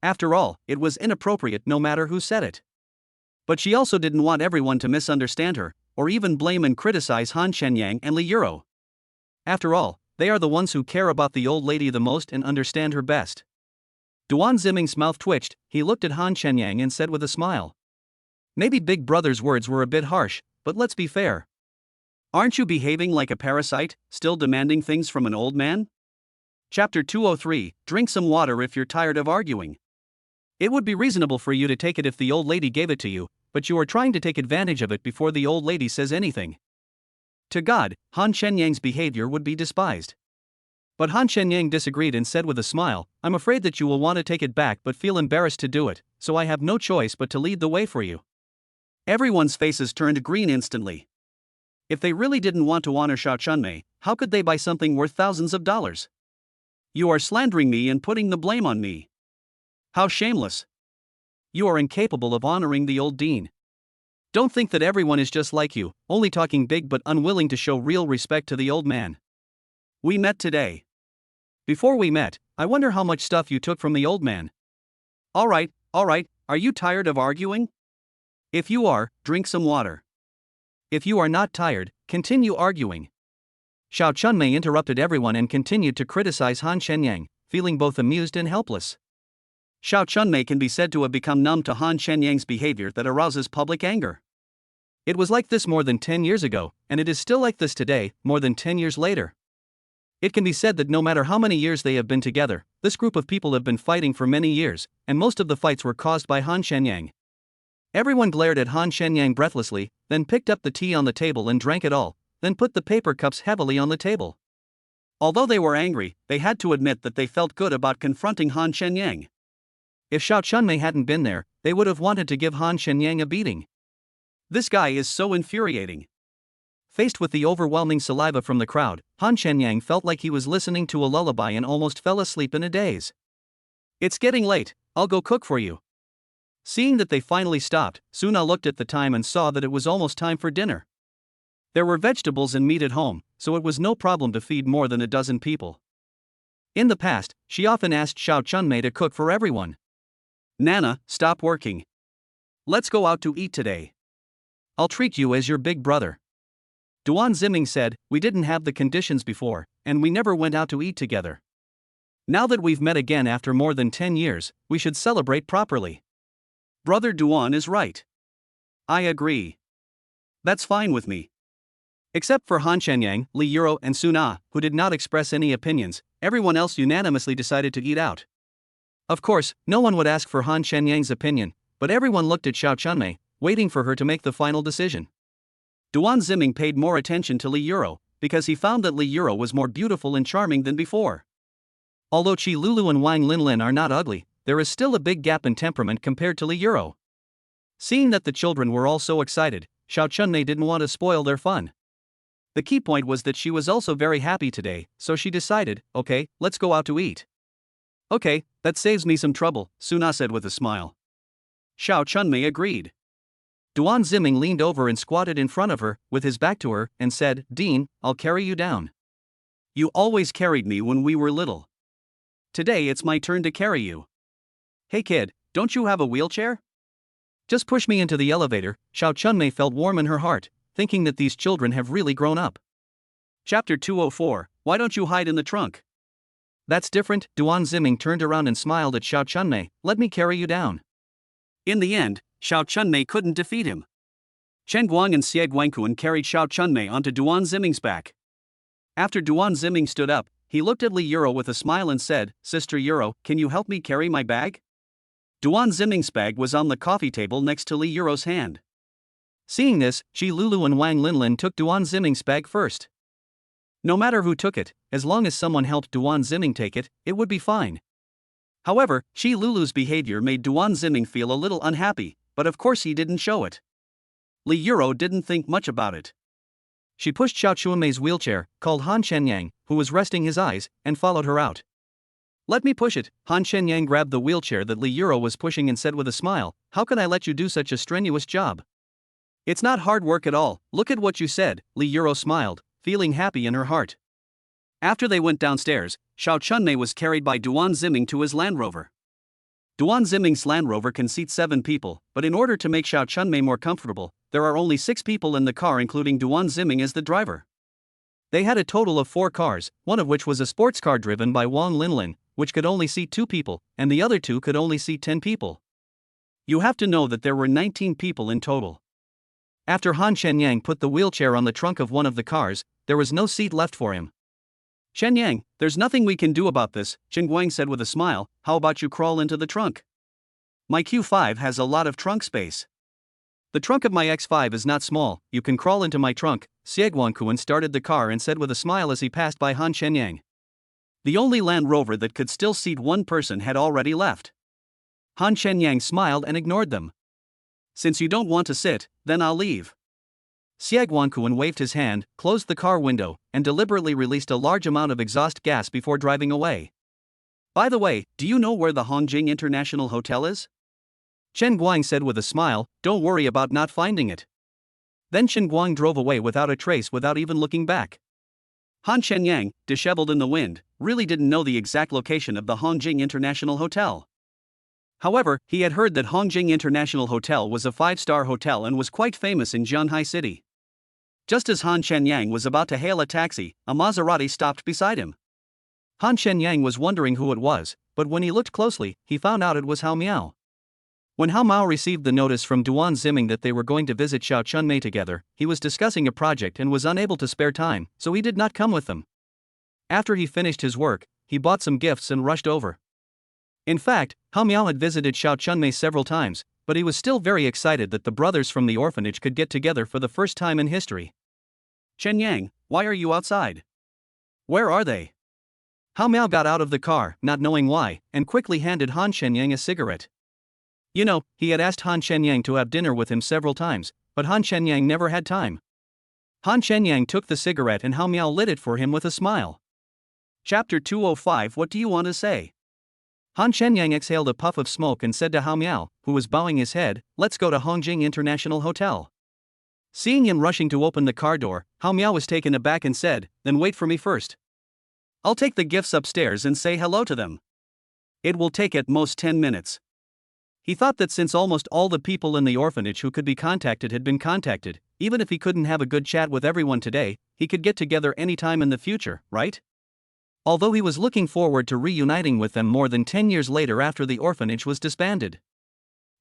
After all, it was inappropriate no matter who said it. But she also didn't want everyone to misunderstand her, or even blame and criticize Han Shenyang and Li Yuro. After all, they are the ones who care about the old lady the most and understand her best. Duan Ziming's mouth twitched, he looked at Han Shenyang and said with a smile. Maybe Big Brother's words were a bit harsh, but let's be fair. Aren't you behaving like a parasite, still demanding things from an old man? Chapter 203, Drink some water if you're tired of arguing. It would be reasonable for you to take it if the old lady gave it to you, but you are trying to take advantage of it before the old lady says anything. To God, Han Shenyang's behavior would be despised. But Han Shenyang disagreed and said with a smile, I'm afraid that you will want to take it back but feel embarrassed to do it, so I have no choice but to lead the way for you. Everyone's faces turned green instantly. If they really didn't want to honor Shao Chunmei, how could they buy something worth thousands of dollars? You are slandering me and putting the blame on me. How shameless. You are incapable of honoring the old dean. Don't think that everyone is just like you, only talking big but unwilling to show real respect to the old man. We met today. Before we met, I wonder how much stuff you took from the old man. Alright, are you tired of arguing? If you are, drink some water. If you are not tired, continue arguing. Xiao Chunmei interrupted everyone and continued to criticize Han Shenyang, feeling both amused and helpless. Xiao Chunmei can be said to have become numb to Han Shenyang's behavior that arouses public anger. It was like this more than 10 years ago, and it is still like this today, more than 10 years later. It can be said that no matter how many years they have been together, this group of people have been fighting for many years, and most of the fights were caused by Han Shenyang. Everyone glared at Han Shenyang breathlessly, then picked up the tea on the table and drank it all, then put the paper cups heavily on the table. Although they were angry, they had to admit that they felt good about confronting Han Shenyang. If Xiao Chunmei hadn't been there, they would have wanted to give Han Shenyang a beating. This guy is so infuriating. Faced with the overwhelming saliva from the crowd, Han Shenyang felt like he was listening to a lullaby and almost fell asleep in a daze. It's getting late, I'll go cook for you. Seeing that they finally stopped, Suna looked at the time and saw that it was almost time for dinner. There were vegetables and meat at home, so it was no problem to feed more than a dozen people. In the past, she often asked Xiao Chunmei to cook for everyone. Nana, stop working. Let's go out to eat today. I'll treat you as your big brother. Duan Ziming said, we didn't have the conditions before, and we never went out to eat together. Now that we've met again after more than 10 years, we should celebrate properly. Brother Duan is right. I agree. That's fine with me. Except for Han Shenyang, Li Yuro and Suna, who did not express any opinions, everyone else unanimously decided to eat out. Of course, no one would ask for Han Shenyang's opinion, but everyone looked at Xiao Chunmei, waiting for her to make the final decision. Duan Ziming paid more attention to Li Yuro, because he found that Li Yuro was more beautiful and charming than before. Although Qi Lulu and Wang Linlin are not ugly, there is still a big gap in temperament compared to Li Yuro. Seeing that the children were all so excited, Xiao Chunmei didn't want to spoil their fun. The key point was that she was also very happy today, so she decided, okay, let's go out to eat. Okay, that saves me some trouble, Suna said with a smile. Xiao Chunmei agreed. Duan Ziming leaned over and squatted in front of her, with his back to her, and said, Dean, I'll carry you down. You always carried me when we were little. Today it's my turn to carry you. Hey kid, don't you have a wheelchair? Just push me into the elevator. Xiao Chunmei felt warm in her heart, thinking that these children have really grown up. Chapter 204, Why don't you hide in the trunk? That's different. Duan Ziming turned around and smiled at Xiao Chunmei, let me carry you down. In the end, Xiao Chunmei couldn't defeat him. Chen Guang and Xie Guangquan carried Xiao Chunmei onto Duan Ziming's back. After Duan Ziming stood up, he looked at Li Yuro with a smile and said, Sister Yuro, can you help me carry my bag? Duan Ziming's bag was on the coffee table next to Li Yuro's hand. Seeing this, Qi Lulu and Wang Linlin took Duan Ziming's bag first. No matter who took it, as long as someone helped Duan Ziming take it, it would be fine. However, Qi Lulu's behavior made Duan Ziming feel a little unhappy, but of course he didn't show it. Li Yuro didn't think much about it. She pushed Xiao Chunmei's wheelchair, called Han Shenyang, who was resting his eyes, and followed her out. Let me push it. Han Shenyang grabbed the wheelchair that Li Yuro was pushing and said with a smile, how can I let you do such a strenuous job? It's not hard work at all, look at what you said, Li Yuro smiled, feeling happy in her heart. After they went downstairs, Xiao Chunmei was carried by Duan Ziming to his Land Rover. Duan Ziming's Land Rover can seat 7 people, but in order to make Xiao Chunmei more comfortable, there are only 6 people in the car including Duan Ziming as the driver. They had a total of 4 cars, one of which was a sports car driven by Wang Linlin, which could only seat 2 people, and the other 2 could only seat 10 people. You have to know that there were 19 people in total. After Han Shenyang put the wheelchair on the trunk of one of the cars, there was no seat left for him. Shenyang, there's nothing we can do about this, Chen Guang said with a smile, how about you crawl into the trunk? My Q5 has a lot of trunk space. The trunk of my X5 is not small, you can crawl into my trunk, Xie Guangquan started the car and said with a smile as he passed by Han Shenyang. The only Land Rover that could still seat 1 person had already left. Han Shenyang smiled and ignored them. Since you don't want to sit, then I'll leave. Xie Guangquan waved his hand, closed the car window, and deliberately released a large amount of exhaust gas before driving away. By the way, do you know where the Hongjing International Hotel is? Chen Guang said with a smile, don't worry about not finding it. Then Chen Guang drove away without a trace without even looking back. Han Shenyang, disheveled in the wind, really didn't know the exact location of the Hongjing International Hotel. However, he had heard that Hongjing International Hotel was a 5-star hotel and was quite famous in Jianhai City. Just as Han Shenyang was about to hail a taxi, a Maserati stopped beside him. Han Shenyang was wondering who it was, but when he looked closely, he found out it was Hao Miao. When Hao Miao received the notice from Duan Ziming that they were going to visit Xiao Chunmei together, he was discussing a project and was unable to spare time, so he did not come with them. After he finished his work, he bought some gifts and rushed over. In fact, Hao Miao had visited Xiao Chunmei several times, but he was still very excited that the brothers from the orphanage could get together for the first time in history. Shenyang, why are you outside? Where are they? Hao Miao got out of the car, not knowing why, and quickly handed Han Shenyang a cigarette. You know, he had asked Han Shenyang to have dinner with him several times, but Han Shenyang never had time. Han Shenyang took the cigarette and Hao Miao lit it for him with a smile. Chapter 205. What do you want to say? Han Shenyang exhaled a puff of smoke and said to Hao Miao, who was bowing his head, "Let's go to Hongjing International Hotel." Seeing him rushing to open the car door, Hao Miao was taken aback and said, "Then wait for me first. I'll take the gifts upstairs and say hello to them. It will take at most 10 minutes. He thought that since almost all the people in the orphanage who could be contacted had been contacted, even if he couldn't have a good chat with everyone today, he could get together anytime in the future, right? Although he was looking forward to reuniting with them more than 10 years later after the orphanage was disbanded.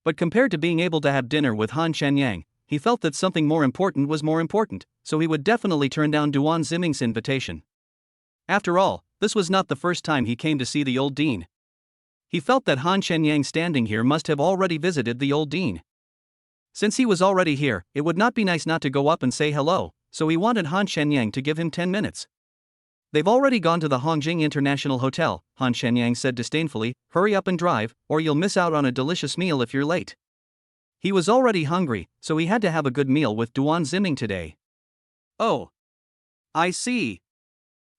But compared to being able to have dinner with Han Shenyang, he felt that something more important was more important, so he would definitely turn down Duan Ziming's invitation. After all, this was not the first time he came to see the old dean. He felt that Han Shenyang standing here must have already visited the old dean. Since he was already here, it would not be nice not to go up and say hello, so he wanted Han Shenyang to give him 10 minutes. "They've already gone to the Hongjing International Hotel," Han Shenyang said disdainfully. "Hurry up and drive, or you'll miss out on a delicious meal if you're late." He was already hungry, so he had to have a good meal with Duan Ziming today. "Oh, I see.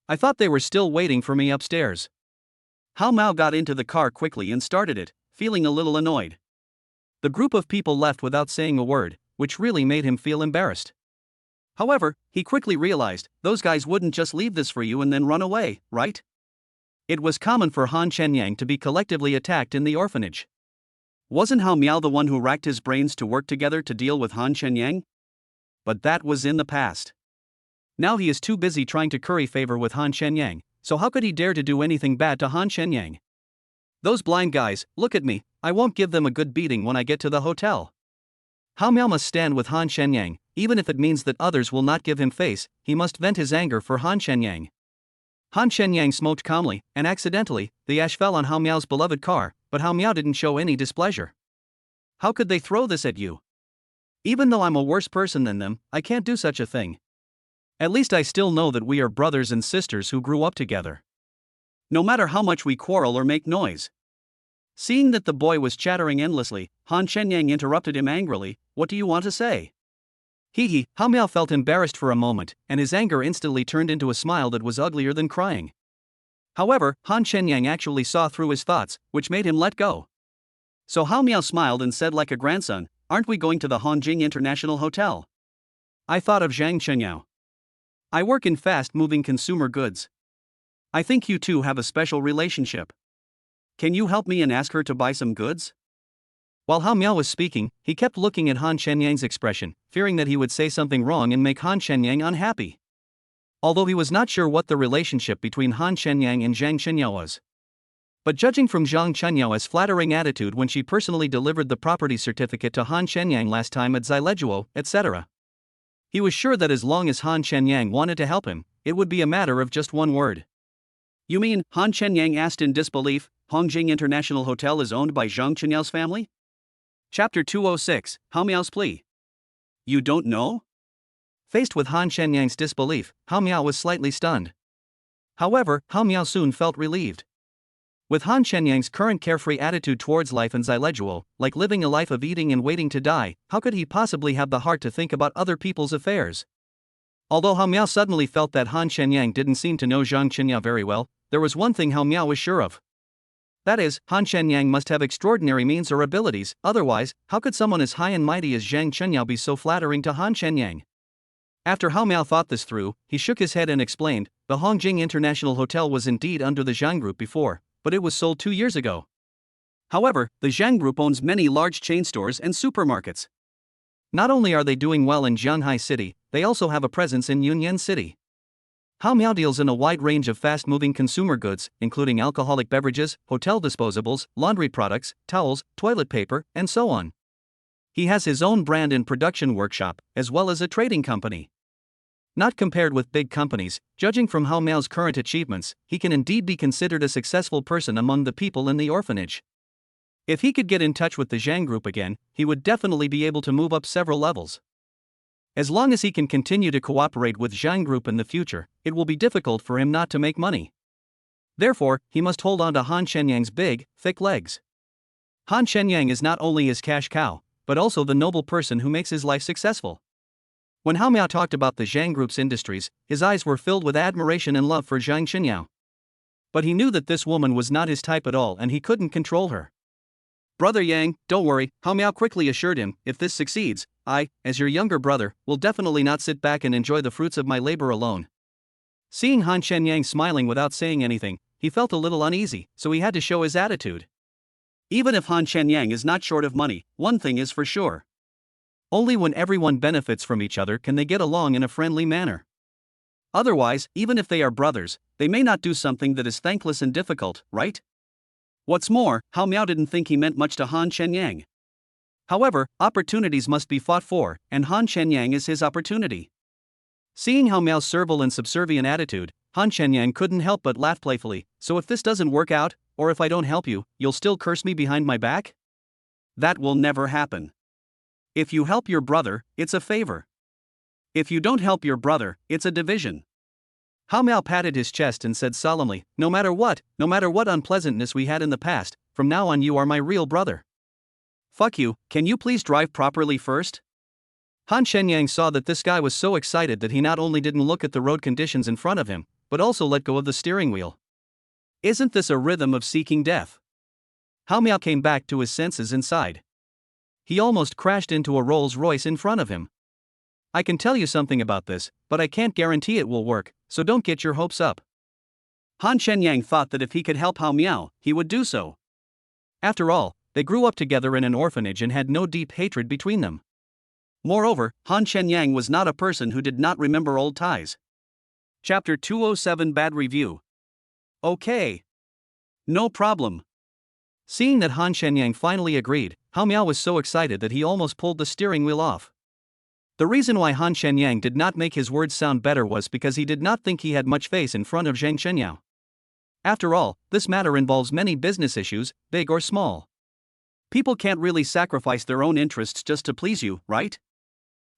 I thought they were still waiting for me upstairs." Hao Miao got into the car quickly and started it, feeling a little annoyed. The group of people left without saying a word, which really made him feel embarrassed. However, he quickly realized, those guys wouldn't just leave this for you and then run away, right? It was common for Han Shenyang to be collectively attacked in the orphanage. Wasn't Hao Miao the one who racked his brains to work together to deal with Han Shenyang? But that was in the past. Now he is too busy trying to curry favor with Han Shenyang, so how could he dare to do anything bad to Han Shenyang? Those blind guys, look at me, I won't give them a good beating when I get to the hotel. Hao Miao must stand with Han Shenyang, even if it means that others will not give him face. He must vent his anger for Han Shenyang. Han Shenyang smoked calmly, and accidentally, the ash fell on Hao Miao's beloved car, but Hao Miao didn't show any displeasure. "How could they throw this at you? Even though I'm a worse person than them, I can't do such a thing. At least I still know that we are brothers and sisters who grew up together. No matter how much we quarrel or make noise." Seeing that the boy was chattering endlessly, Han Shenyang interrupted him angrily. "What do you want to say?" Hee. Hao Miao felt embarrassed for a moment, and his anger instantly turned into a smile that was uglier than crying. However, Han Shenyang actually saw through his thoughts, which made him let go. So Hao Miao smiled and said like a grandson, "Aren't we going to the Hongjing International Hotel?" "I thought of Zhang Chenyao. I work in fast-moving consumer goods. I think you two have a special relationship. Can you help me and ask her to buy some goods?" While Hao Miao was speaking, he kept looking at Han Shenyang's expression, fearing that he would say something wrong and make Han Shenyang unhappy. Although he was not sure what the relationship between Han Shenyang and Zhang Chenyao was. But judging from Zhang Chenyao's flattering attitude when she personally delivered the property certificate to Han Shenyang last time at Zileguo, etc., he was sure that as long as Han Shenyang wanted to help him, it would be a matter of just one word. "You mean," Han Shenyang asked in disbelief, "Hongjing International Hotel is owned by Zhang Chenyao's family?" Chapter 206, Hao Miao's plea. "You don't know?" Faced with Han Shenyang's disbelief, Hao Miao was slightly stunned. However, Hao Miao soon felt relieved. With Han Shenyang's current carefree attitude towards life in Zileguo, like living a life of eating and waiting to die, how could he possibly have the heart to think about other people's affairs? Although Hao Miao suddenly felt that Han Shenyang didn't seem to know Zhang Chenyao very well, there was one thing Hao Miao was sure of. That is, Han Shenyang must have extraordinary means or abilities, otherwise, how could someone as high and mighty as Zhang Chenyao be so flattering to Han Shenyang? After Hao Miao thought this through, he shook his head and explained, the Hongjing International Hotel was indeed under the Zhang Group before, but it was sold 2 years ago. However, the Zhang Group owns many large chain stores and supermarkets. Not only are they doing well in Shanghai City, they also have a presence in Yunnan City. Hao Miao deals in a wide range of fast-moving consumer goods, including alcoholic beverages, hotel disposables, laundry products, towels, toilet paper, and so on. He has his own brand and production workshop, as well as a trading company. Not compared with big companies, judging from Hao Miao's current achievements, he can indeed be considered a successful person among the people in the orphanage. If he could get in touch with the Zhang group again, he would definitely be able to move up several levels. As long as he can continue to cooperate with Zhang Group in the future, it will be difficult for him not to make money. Therefore, he must hold on to Han Shenyang's big, thick legs. Han Shenyang is not only his cash cow, but also the noble person who makes his life successful. When Hao Miao talked about the Zhang Group's industries, his eyes were filled with admiration and love for Zhang Xinyao. But he knew that this woman was not his type at all and he couldn't control her. "Brother Yang, don't worry," Hao Miao quickly assured him, "if this succeeds, I, as your younger brother, will definitely not sit back and enjoy the fruits of my labor alone." Seeing Han Shenyang smiling without saying anything, he felt a little uneasy, so he had to show his attitude. Even if Han Shenyang is not short of money, one thing is for sure. Only when everyone benefits from each other can they get along in a friendly manner. Otherwise, even if they are brothers, they may not do something that is thankless and difficult, right? What's more, Hao Miao didn't think he meant much to Han Shenyang. However, opportunities must be fought for, and Han Shenyang is his opportunity. Seeing Hao Miao's servile and subservient attitude, Han Shenyang couldn't help but laugh playfully. "So if this doesn't work out, or if I don't help you, you'll still curse me behind my back?" "That will never happen. If you help your brother, it's a favor. If you don't help your brother, it's a division." Hao Miao patted his chest and said solemnly, no matter what unpleasantness we had in the past, from now on you are my real brother." "Fuck you, can you please drive properly first?" Han Shenyang saw that this guy was so excited that he not only didn't look at the road conditions in front of him, but also let go of the steering wheel. Isn't this a rhythm of seeking death? Hao Miao came back to his senses inside. He almost crashed into a Rolls-Royce in front of him. "I can tell you something about this, but I can't guarantee it will work, so don't get your hopes up." Han Shenyang thought that if he could help Hao Miao, he would do so. After all, they grew up together in an orphanage and had no deep hatred between them. Moreover, Han Shenyang was not a person who did not remember old ties. Chapter 207 Bad Review. "Okay. No problem." Seeing that Han Shenyang finally agreed, Hao Miao was so excited that he almost pulled the steering wheel off. The reason why Han Shenyang did not make his words sound better was because he did not think he had much face in front of Zhang Shenyao. After all, this matter involves many business issues, big or small. People can't really sacrifice their own interests just to please you, right?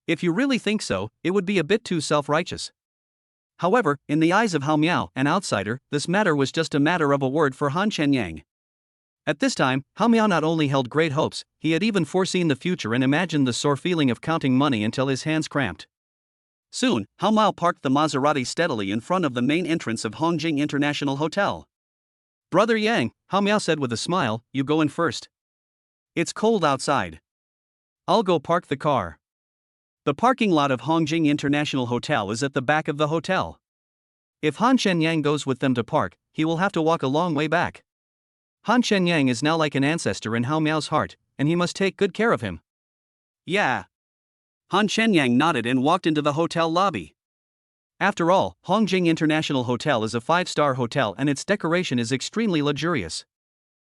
If you really think so, it would be a bit too self-righteous. However, in the eyes of Hao Miao, an outsider, this matter was just a matter of a word for Han Shenyang. At this time, Hao Miao not only held great hopes, he had even foreseen the future and imagined the sore feeling of counting money until his hands cramped. Soon, Hao Miao parked the Maserati steadily in front of the main entrance of Hongjing International Hotel. "Brother Yang," Hao Miao said with a smile, "you go in first. It's cold outside. I'll go park the car." The parking lot of Hongjing International Hotel is at the back of the hotel. If Han Shenyang goes with them to park, he will have to walk a long way back. Han Shenyang is now like an ancestor in Hao Miao's heart, and he must take good care of him. "Yeah." Han Shenyang nodded and walked into the hotel lobby. After all, Hongjing International Hotel is a 5-star hotel and its decoration is extremely luxurious.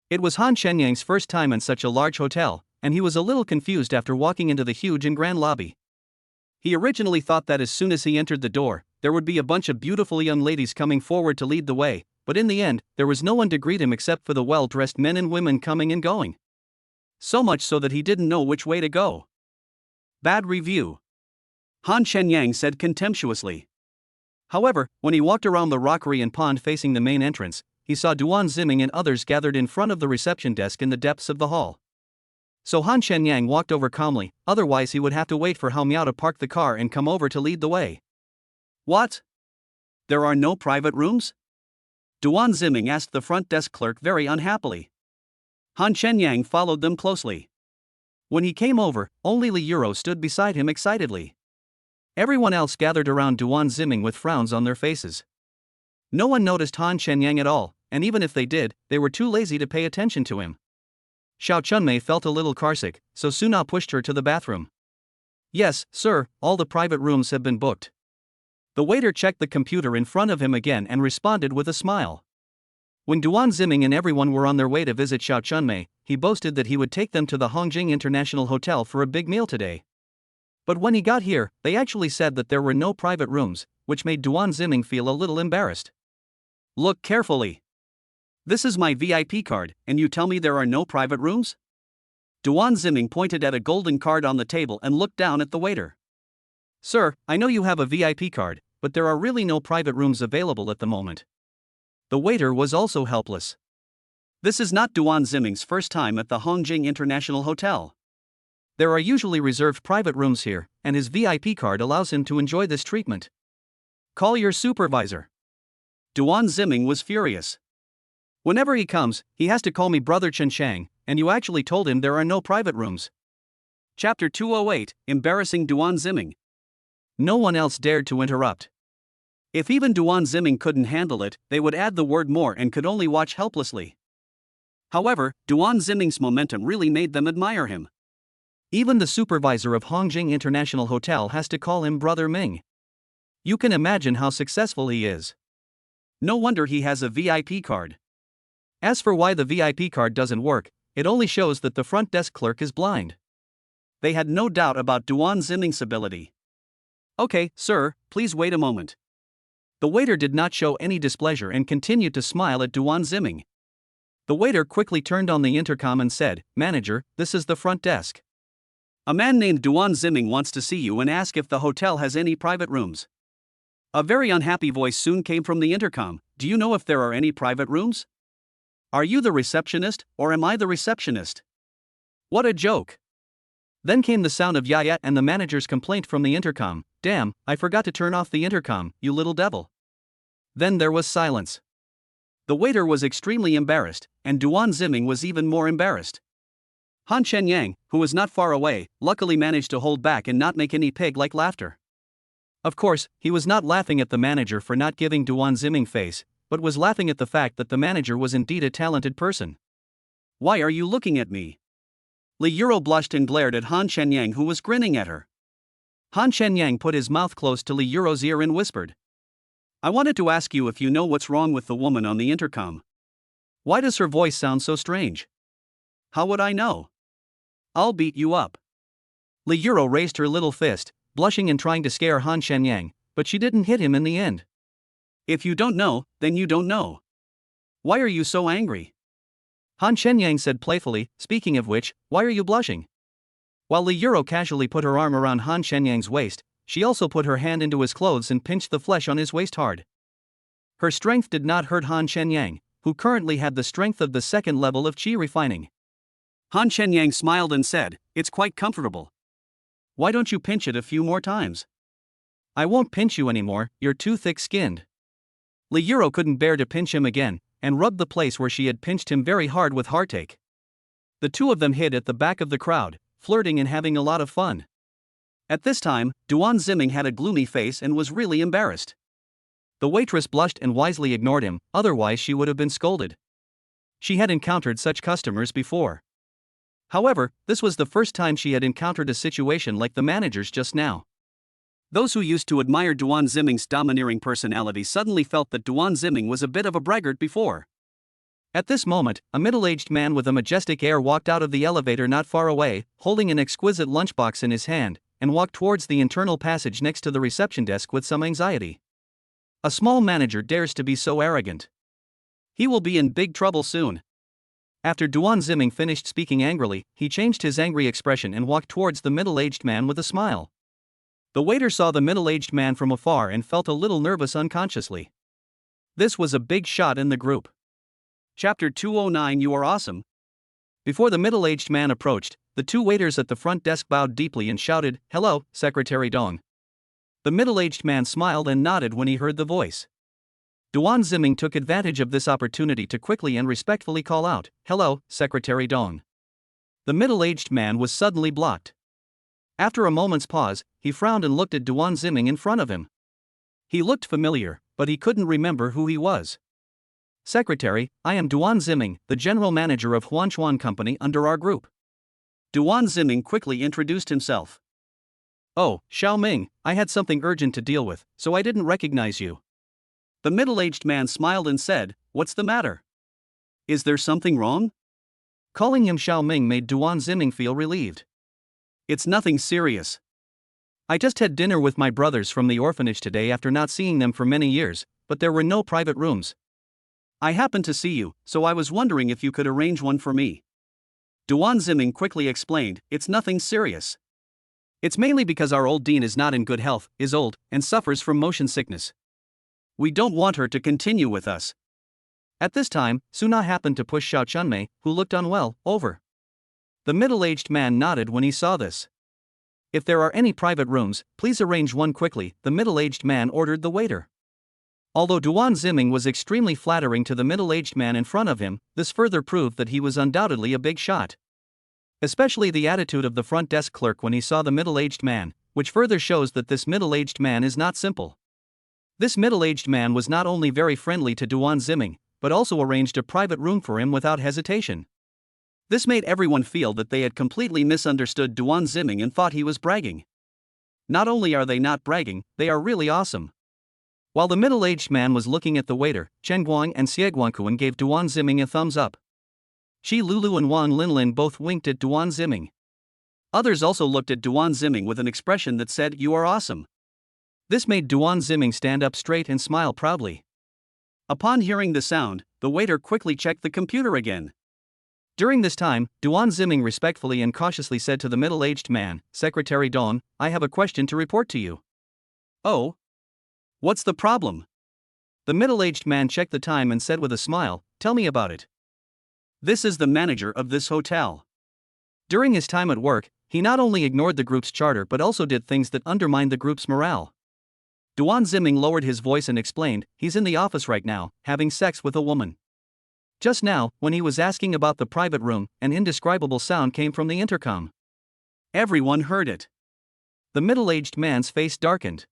It was Han Shenyang's first time in such a large hotel, and he was a little confused after walking into the huge and grand lobby. He originally thought that as soon as he entered the door, there would be a bunch of beautiful young ladies coming forward to lead the way, but in the end, there was no one to greet him except for the well-dressed men and women coming and going. So much so that he didn't know which way to go. "Bad review," Han Shenyang said contemptuously. However, when he walked around the rockery and pond facing the main entrance, he saw Duan Ziming and others gathered in front of the reception desk in the depths of the hall. So Han Shenyang walked over calmly, otherwise he would have to wait for Hao Miao to park the car and come over to lead the way. "What? There are no private rooms?" Duan Ziming asked the front desk clerk very unhappily. Han Shenyang followed them closely. When he came over, only Li Euro stood beside him excitedly. Everyone else gathered around Duan Ziming with frowns on their faces. No one noticed Han Shenyang at all, and even if they did, they were too lazy to pay attention to him. Xiao Chunmei felt a little carsick, so Suna pushed her to the bathroom. Yes, sir, all the private rooms have been booked. The waiter checked the computer in front of him again and responded with a smile. When Duan Ziming and everyone were on their way to visit Xiao Chunmei, he boasted that he would take them to the Hongjing International Hotel for a big meal today. But when he got here, they actually said that there were no private rooms, which made Duan Ziming feel a little embarrassed. Look carefully. This is my VIP card, and you tell me there are no private rooms? Duan Ziming pointed at a golden card on the table and looked down at the waiter. Sir, I know you have a VIP card, but there are really no private rooms available at the moment. The waiter was also helpless. This is not Duan Ziming's first time at the Hongjing International Hotel. There are usually reserved private rooms here, and his VIP card allows him to enjoy this treatment. Call your supervisor. Duan Ziming was furious. Whenever he comes, he has to call me Brother Chen Chang, and you actually told him there are no private rooms. Chapter 208, Embarrassing Duan Ziming. No one else dared to interrupt. If even Duan Ziming couldn't handle it, they would add the word more and could only watch helplessly. However, Duan Ziming's momentum really made them admire him. Even the supervisor of Hongjing International Hotel has to call him Brother Ming. You can imagine how successful he is. No wonder he has a VIP card. As for why the VIP card doesn't work, it only shows that the front desk clerk is blind. They had no doubt about Duan Ziming's ability. Okay, sir, please wait a moment. The waiter did not show any displeasure and continued to smile at Duan Ziming. The waiter quickly turned on the intercom and said, "Manager, this is the front desk. A man named Duan Ziming wants to see you and ask if the hotel has any private rooms." A very unhappy voice soon came from the intercom. Do you know if there are any private rooms? Are you the receptionist, or am I the receptionist? What a joke. Then came the sound of yaya and the manager's complaint from the intercom. Damn, I forgot to turn off the intercom, you little devil. Then there was silence. The waiter was extremely embarrassed, and Duan Ziming was even more embarrassed. Han Shenyang, who was not far away, luckily managed to hold back and not make any pig-like laughter. Of course, he was not laughing at the manager for not giving Duan Ziming face, but was laughing at the fact that the manager was indeed a talented person. Why are you looking at me? Li Euro blushed and glared at Han Shenyang, who was grinning at her. Han Shenyang put his mouth close to Li Euro's ear and whispered, I wanted to ask you if you know what's wrong with the woman on the intercom. Why does her voice sound so strange? How would I know? I'll beat you up. Li Euro raised her little fist, blushing and trying to scare Han Shenyang, but she didn't hit him in the end. If you don't know, then you don't know. Why are you so angry? Han Shenyang said playfully, speaking of which, why are you blushing? While Li Euro casually put her arm around Han Shenyang's waist, she also put her hand into his clothes and pinched the flesh on his waist hard. Her strength did not hurt Han Shenyang, who currently had the strength of the second level of qi refining. Han Shenyang smiled and said, It's quite comfortable. Why don't you pinch it a few more times? I won't pinch you anymore, you're too thick-skinned. Li Euro couldn't bear to pinch him again, and rubbed the place where she had pinched him very hard with heartache. The two of them hid at the back of the crowd, flirting and having a lot of fun. At this time, Duan Ziming had a gloomy face and was really embarrassed. The waitress blushed and wisely ignored him, otherwise she would have been scolded. She had encountered such customers before. However, this was the first time she had encountered a situation like the manager's just now. Those who used to admire Duan Ziming's domineering personality suddenly felt that Duan Ziming was a bit of a braggart before. At this moment, a middle-aged man with a majestic air walked out of the elevator not far away, holding an exquisite lunchbox in his hand, and walked towards the internal passage next to the reception desk with some anxiety. A small manager dares to be so arrogant. He will be in big trouble soon. After Duan Ziming finished speaking angrily, he changed his angry expression and walked towards the middle-aged man with a smile. The waiter saw the middle-aged man from afar and felt a little nervous unconsciously. This was a big shot in the group. Chapter 209 You are awesome. Before the middle-aged man approached, the two waiters at the front desk bowed deeply and shouted, Hello, Secretary Dong. The middle-aged man smiled and nodded when he heard the voice. Duan Ziming took advantage of this opportunity to quickly and respectfully call out, Hello, Secretary Dong. The middle-aged man was suddenly blocked. After a moment's pause, he frowned and looked at Duan Ziming in front of him. He looked familiar, but he couldn't remember who he was. Secretary, I am Duan Ziming, the general manager of Huanchuan Company under our group. Duan Ziming quickly introduced himself. Oh, Xiao Ming, I had something urgent to deal with, so I didn't recognize you. The middle-aged man smiled and said, "What's the matter? Is there something wrong?" Calling him Xiao Ming made Duan Ziming feel relieved. "It's nothing serious. I just had dinner with my brothers from the orphanage today after not seeing them for many years, but there were no private rooms. I happened to see you, so I was wondering if you could arrange one for me." Duan Ziming quickly explained, "It's nothing serious. It's mainly because our old dean is not in good health, is old, and suffers from motion sickness. We don't want her to continue with us." At this time, Suna happened to push Xiao Chunmei, who looked unwell, over. The middle-aged man nodded when he saw this. "If there are any private rooms, please arrange one quickly," the middle-aged man ordered the waiter. Although Duan Ziming was extremely flattering to the middle-aged man in front of him, this further proved that he was undoubtedly a big shot. Especially the attitude of the front desk clerk when he saw the middle-aged man, which further shows that this middle-aged man is not simple. This middle-aged man was not only very friendly to Duan Ziming, but also arranged a private room for him without hesitation. This made everyone feel that they had completely misunderstood Duan Ziming and thought he was bragging. Not only are they not bragging, they are really awesome. While the middle-aged man was looking at the waiter, Chen Guang and Xie Guangquan gave Duan Ziming a thumbs up. Qi Lulu and Wang Linlin both winked at Duan Ziming. Others also looked at Duan Ziming with an expression that said, "You are awesome." This made Duan Ziming stand up straight and smile proudly. Upon hearing the sound, the waiter quickly checked the computer again. During this time, Duan Ziming respectfully and cautiously said to the middle-aged man, "Secretary Dong, I have a question to report to you." "Oh? What's the problem?" The middle-aged man checked the time and said with a smile, "Tell me about it." "This is the manager of this hotel. During his time at work, he not only ignored the group's charter but also did things that undermined the group's morale." Duan Ziming lowered his voice and explained, "He's in the office right now, having sex with a woman." Just now, when he was asking about the private room, an indescribable sound came from the intercom. Everyone heard it. The middle-aged man's face darkened.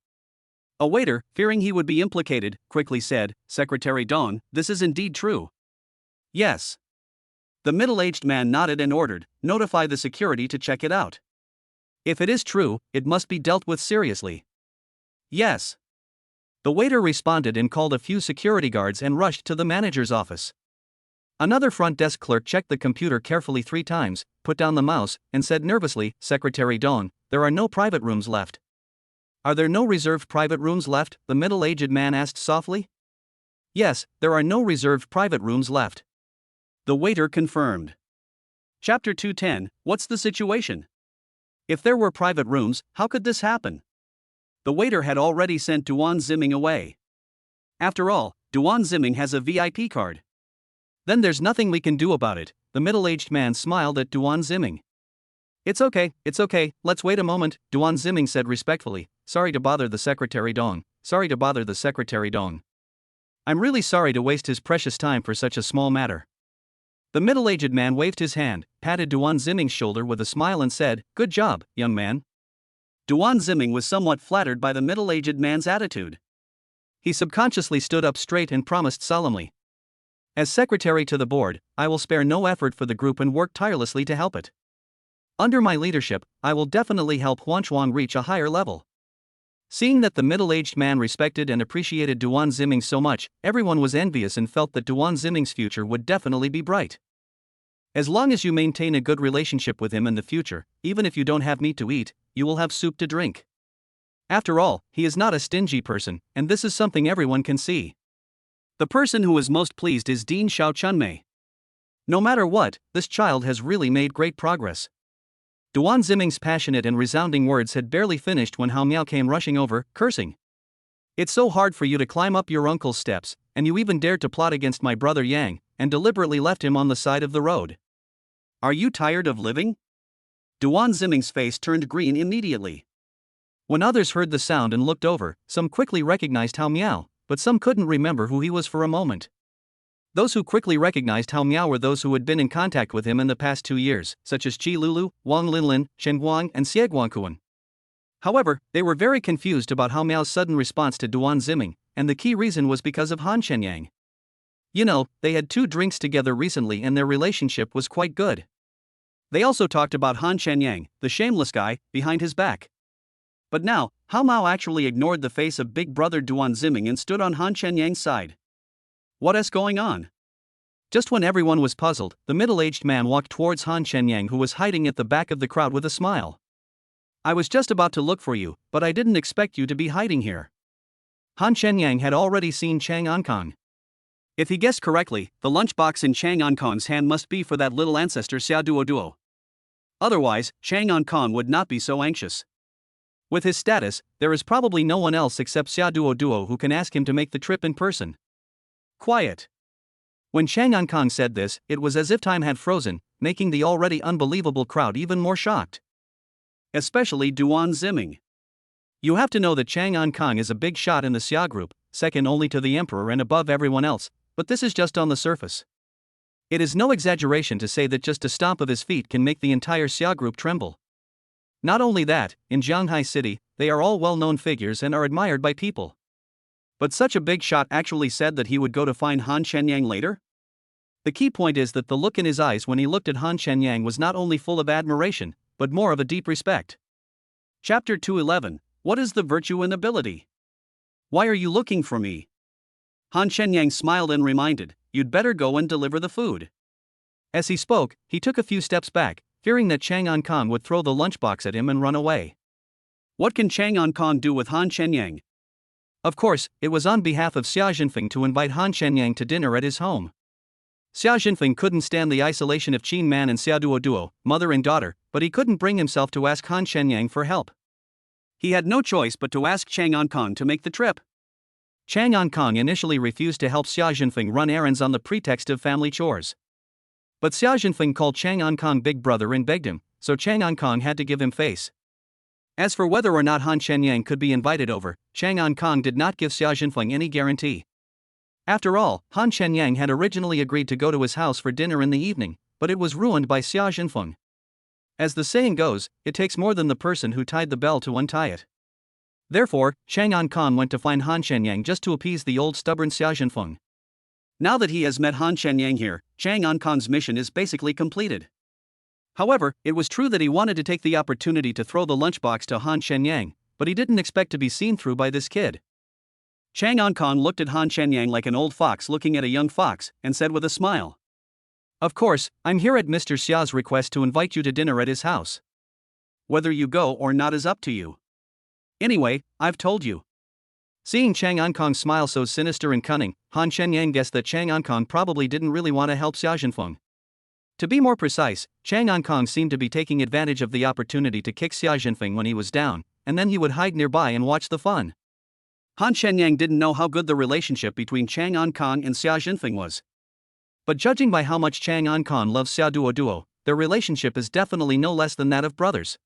A waiter, fearing he would be implicated, quickly said, "Secretary Dong, this is indeed true." "Yes." The middle-aged man nodded and ordered, "Notify the security to check it out. If it is true, it must be dealt with seriously." "Yes." The waiter responded and called a few security guards and rushed to the manager's office. Another front desk clerk checked the computer carefully 3 times, put down the mouse, and said nervously, "Secretary Dong, there are no private rooms left." "Are there no reserved private rooms left?" the middle-aged man asked softly. "Yes, there are no reserved private rooms left." The waiter confirmed. Chapter 210, What's the situation? If there were private rooms, how could this happen? The waiter had already sent Duan Ziming away. After all, Duan Ziming has a VIP card. "Then there's nothing we can do about it," the middle-aged man smiled at Duan Ziming. It's okay, let's wait a moment," Duan Ziming said respectfully. "Sorry to bother the Secretary Dong. I'm really sorry to waste his precious time for such a small matter." The middle-aged man waved his hand, patted Duan Ziming's shoulder with a smile and said, "Good job, young man." Duan Ziming was somewhat flattered by the middle-aged man's attitude. He subconsciously stood up straight and promised solemnly, "As secretary to the board, I will spare no effort for the group and work tirelessly to help it. Under my leadership, I will definitely help Huanchuang reach a higher level." Seeing that the middle-aged man respected and appreciated Duan Ziming so much, everyone was envious and felt that Duan Ziming's future would definitely be bright. As long as you maintain a good relationship with him in the future, even if you don't have meat to eat, you will have soup to drink. After all, he is not a stingy person, and this is something everyone can see. The person who is most pleased is Dean Xiao Chunmei. No matter what, this child has really made great progress. Duan Ziming's passionate and resounding words had barely finished when Hao Miao came rushing over, cursing. "It's so hard for you to climb up your uncle's steps, and you even dared to plot against my brother Yang, and deliberately left him on the side of the road. Are you tired of living?" Duan Ziming's face turned green immediately. When others heard the sound and looked over, some quickly recognized Hao Miao, but some couldn't remember who he was for a moment. Those who quickly recognized Hao Miao were those who had been in contact with him in the past 2 years, such as Qi Lulu, Wang Linlin, Shen Guang, and Xie Guangquan. However, they were very confused about Hao Miao's sudden response to Duan Ziming, and the key reason was because of Han Shenyang. You know, they had 2 drinks together recently and their relationship was quite good. They also talked about Han Shenyang, the shameless guy, behind his back. But now, Hao Mao actually ignored the face of big brother Duan Ziming and stood on Han Shenyang's side. What is going on? Just when everyone was puzzled, the middle-aged man walked towards Han Shenyang, who was hiding at the back of the crowd with a smile. I was just about to look for you, but I didn't expect you to be hiding here. Han Shenyang had already seen Chang Ankang. If he guessed correctly, the lunchbox in Chang Ankang's hand must be for that little ancestor Xia Duo. Otherwise, Chang Ankang would not be so anxious. With his status, there is probably no one else except Xia Duo who can ask him to make the trip in person. Quiet. When Chang Ankang said this, it was as if time had frozen, making the already unbelievable crowd even more shocked. Especially Duan Ziming. You have to know that Chang Ankang is a big shot in the Xia group, second only to the emperor and above everyone else, but this is just on the surface. It is no exaggeration to say that just a stomp of his feet can make the entire Xia group tremble. Not only that, in Jianghai City, they are all well-known figures and are admired by people. But such a big shot actually said that he would go to find Han Shenyang later? The key point is that the look in his eyes when he looked at Han Shenyang was not only full of admiration, but more of a deep respect. Chapter 211. What is the virtue and ability? Why are you looking for me? Han Shenyang smiled and reminded, you'd better go and deliver the food. As he spoke, he took a few steps back, fearing that Chang Ankang would throw the lunchbox at him and run away. What can Chang Ankang do with Han Shenyang? Of course, it was on behalf of Xia Jinfeng to invite Han Shenyang to dinner at his home. Xia Jinfeng couldn't stand the isolation of Qin Man and Xia Duo, mother and daughter, but he couldn't bring himself to ask Han Shenyang for help. He had no choice but to ask Chang Ankang to make the trip. Chang Ankang initially refused to help Xia Jinfeng run errands on the pretext of family chores. But Xia Jinfeng called Chang Ankang big brother and begged him, so Chang Ankang had to give him face. As for whether or not Han Shenyang could be invited over, Chang Ankang did not give Xia Jinfeng any guarantee. After all, Han Shenyang had originally agreed to go to his house for dinner in the evening, but it was ruined by Xia Jinfeng. As the saying goes, it takes more than the person who tied the bell to untie it. Therefore, Chang Ankang went to find Han Shenyang just to appease the old stubborn Xia Jinfeng. Now that he has met Han Shenyang here, Chang Ankang's mission is basically completed. However, it was true that he wanted to take the opportunity to throw the lunchbox to Han Shenyang, but he didn't expect to be seen through by this kid. Chang Ankang looked at Han Shenyang like an old fox looking at a young fox, and said with a smile, "Of course, I'm here at Mr. Xia's request to invite you to dinner at his house. Whether you go or not is up to you. Anyway, I've told you." Seeing Chang Ankang smile so sinister and cunning, Han Shenyang guessed that Chang Ankang probably didn't really want to help Xia Jinfeng. To be more precise, Chang Ankang seemed to be taking advantage of the opportunity to kick Xia Jinfeng when he was down, and then he would hide nearby and watch the fun. Han Shenyang didn't know how good the relationship between Chang Ankang and Xia Jinfeng was. But judging by how much Chang Ankang loves Xia Duo, their relationship is definitely no less than that of brothers.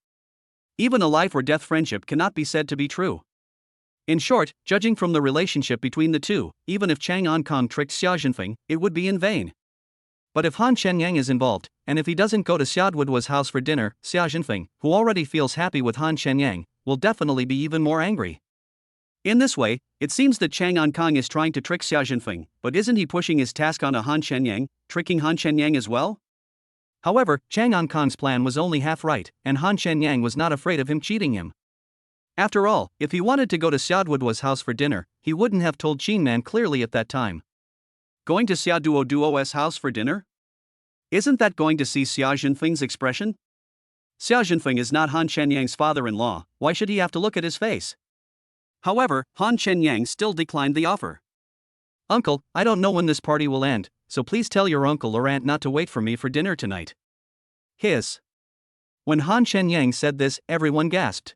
Even a life or death friendship cannot be said to be true. In short, judging from the relationship between the two, even if Chang Ankang tricked Xia Jinfeng, it would be in vain. But if Han Shenyang is involved, and if he doesn't go to Xia Duo's house for dinner, Xia Jinfeng, who already feels happy with Han Shenyang, will definitely be even more angry. In this way, it seems that Chang Ankang is trying to trick Xia Jinfeng, but isn't he pushing his task onto Han Shenyang, tricking Han Shenyang as well? However, Chang Ankang's plan was only half right, and Han Shenyang was not afraid of him cheating him. After all, if he wanted to go to Xia Duo's house for dinner, he wouldn't have told Qin Man clearly at that time. Going to Xia Duo's house for dinner? Isn't that going to see Xia Jinfeng's expression? Xia Jinfeng is not Han Shenyang's father-in-law, why should he have to look at his face? However, Han Shenyang still declined the offer. "Uncle, I don't know when this party will end, so please tell your uncle or aunt not to wait for me for dinner tonight." Hiss. When Han Shenyang said this, everyone gasped.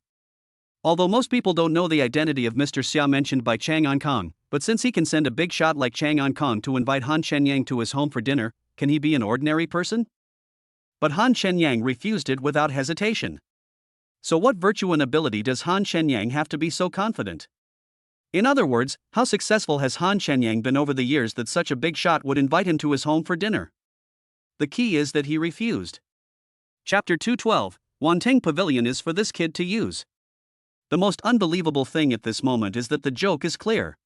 Although most people don't know the identity of Mr. Xia mentioned by Chang Ankang, but since he can send a big shot like Chang Ankang to invite Han Shenyang to his home for dinner, can he be an ordinary person? But Han Shenyang refused it without hesitation. So what virtue and ability does Han Shenyang have to be so confident? In other words, how successful has Han Shenyang been over the years that such a big shot would invite him to his home for dinner? The key is that he refused. Chapter 212, Wanteng Pavilion is for this kid to use. The most unbelievable thing at this moment is that the joke is clear.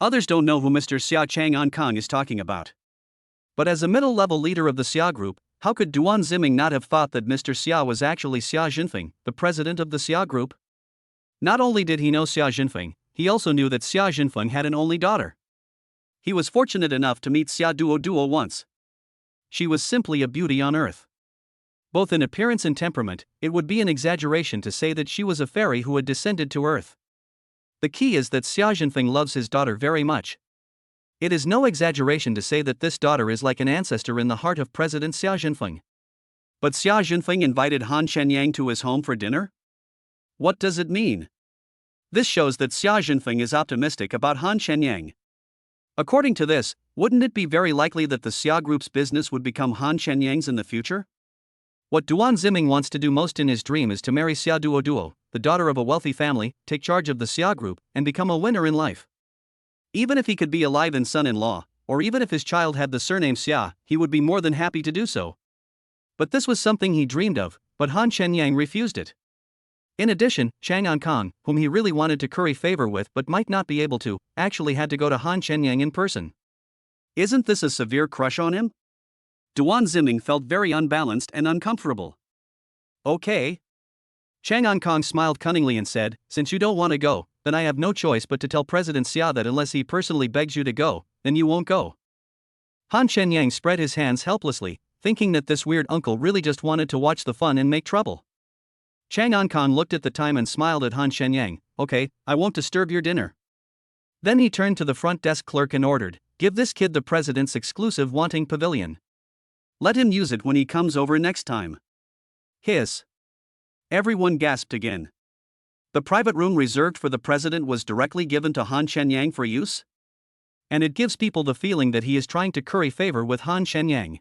Others don't know who Mr. Xia Chang Ankang is talking about. But as a middle-level leader of the Xia group, how could Duan Ziming not have thought that Mr. Xia was actually Xia Jinfeng, the president of the Xia group? Not only did he know Xia Jinfeng, he also knew that Xia Jinfeng had an only daughter. He was fortunate enough to meet Xia Duo once. She was simply a beauty on earth. Both in appearance and temperament, it would be an exaggeration to say that she was a fairy who had descended to earth. The key is that Xia Jinfeng loves his daughter very much. It is no exaggeration to say that this daughter is like an ancestor in the heart of President Xia Jinfeng. But Xia Jinfeng invited Han Shenyang to his home for dinner? What does it mean? This shows that Xia Jinfeng is optimistic about Han Shenyang. According to this, wouldn't it be very likely that the Xia Group's business would become Han Shenyang's in the future? What Duan Ziming wants to do most in his dream is to marry Xia Duo, the daughter of a wealthy family, take charge of the Xia Group, and become a winner in life. Even if he could be alive and son-in-law, or even if his child had the surname Xia, he would be more than happy to do so. But this was something he dreamed of, but Han Shenyang refused it. In addition, Chang Ankang, whom he really wanted to curry favor with but might not be able to, actually had to go to Han Shenyang in person. Isn't this a severe crush on him? Duan Ziming felt very unbalanced and uncomfortable. Okay. Chang Ankang smiled cunningly and said, since you don't want to go, then I have no choice but to tell President Xia that unless he personally begs you to go, then you won't go. Han Shenyang spread his hands helplessly, thinking that this weird uncle really just wanted to watch the fun and make trouble. Chang Ankang looked at the time and smiled at Han Shenyang, okay, I won't disturb your dinner. Then he turned to the front desk clerk and ordered, give this kid the president's exclusive wanting pavilion. Let him use it when he comes over next time. Hiss. Everyone gasped again. The private room reserved for the president was directly given to Han Shenyang for use? And it gives people the feeling that he is trying to curry favor with Han Shenyang.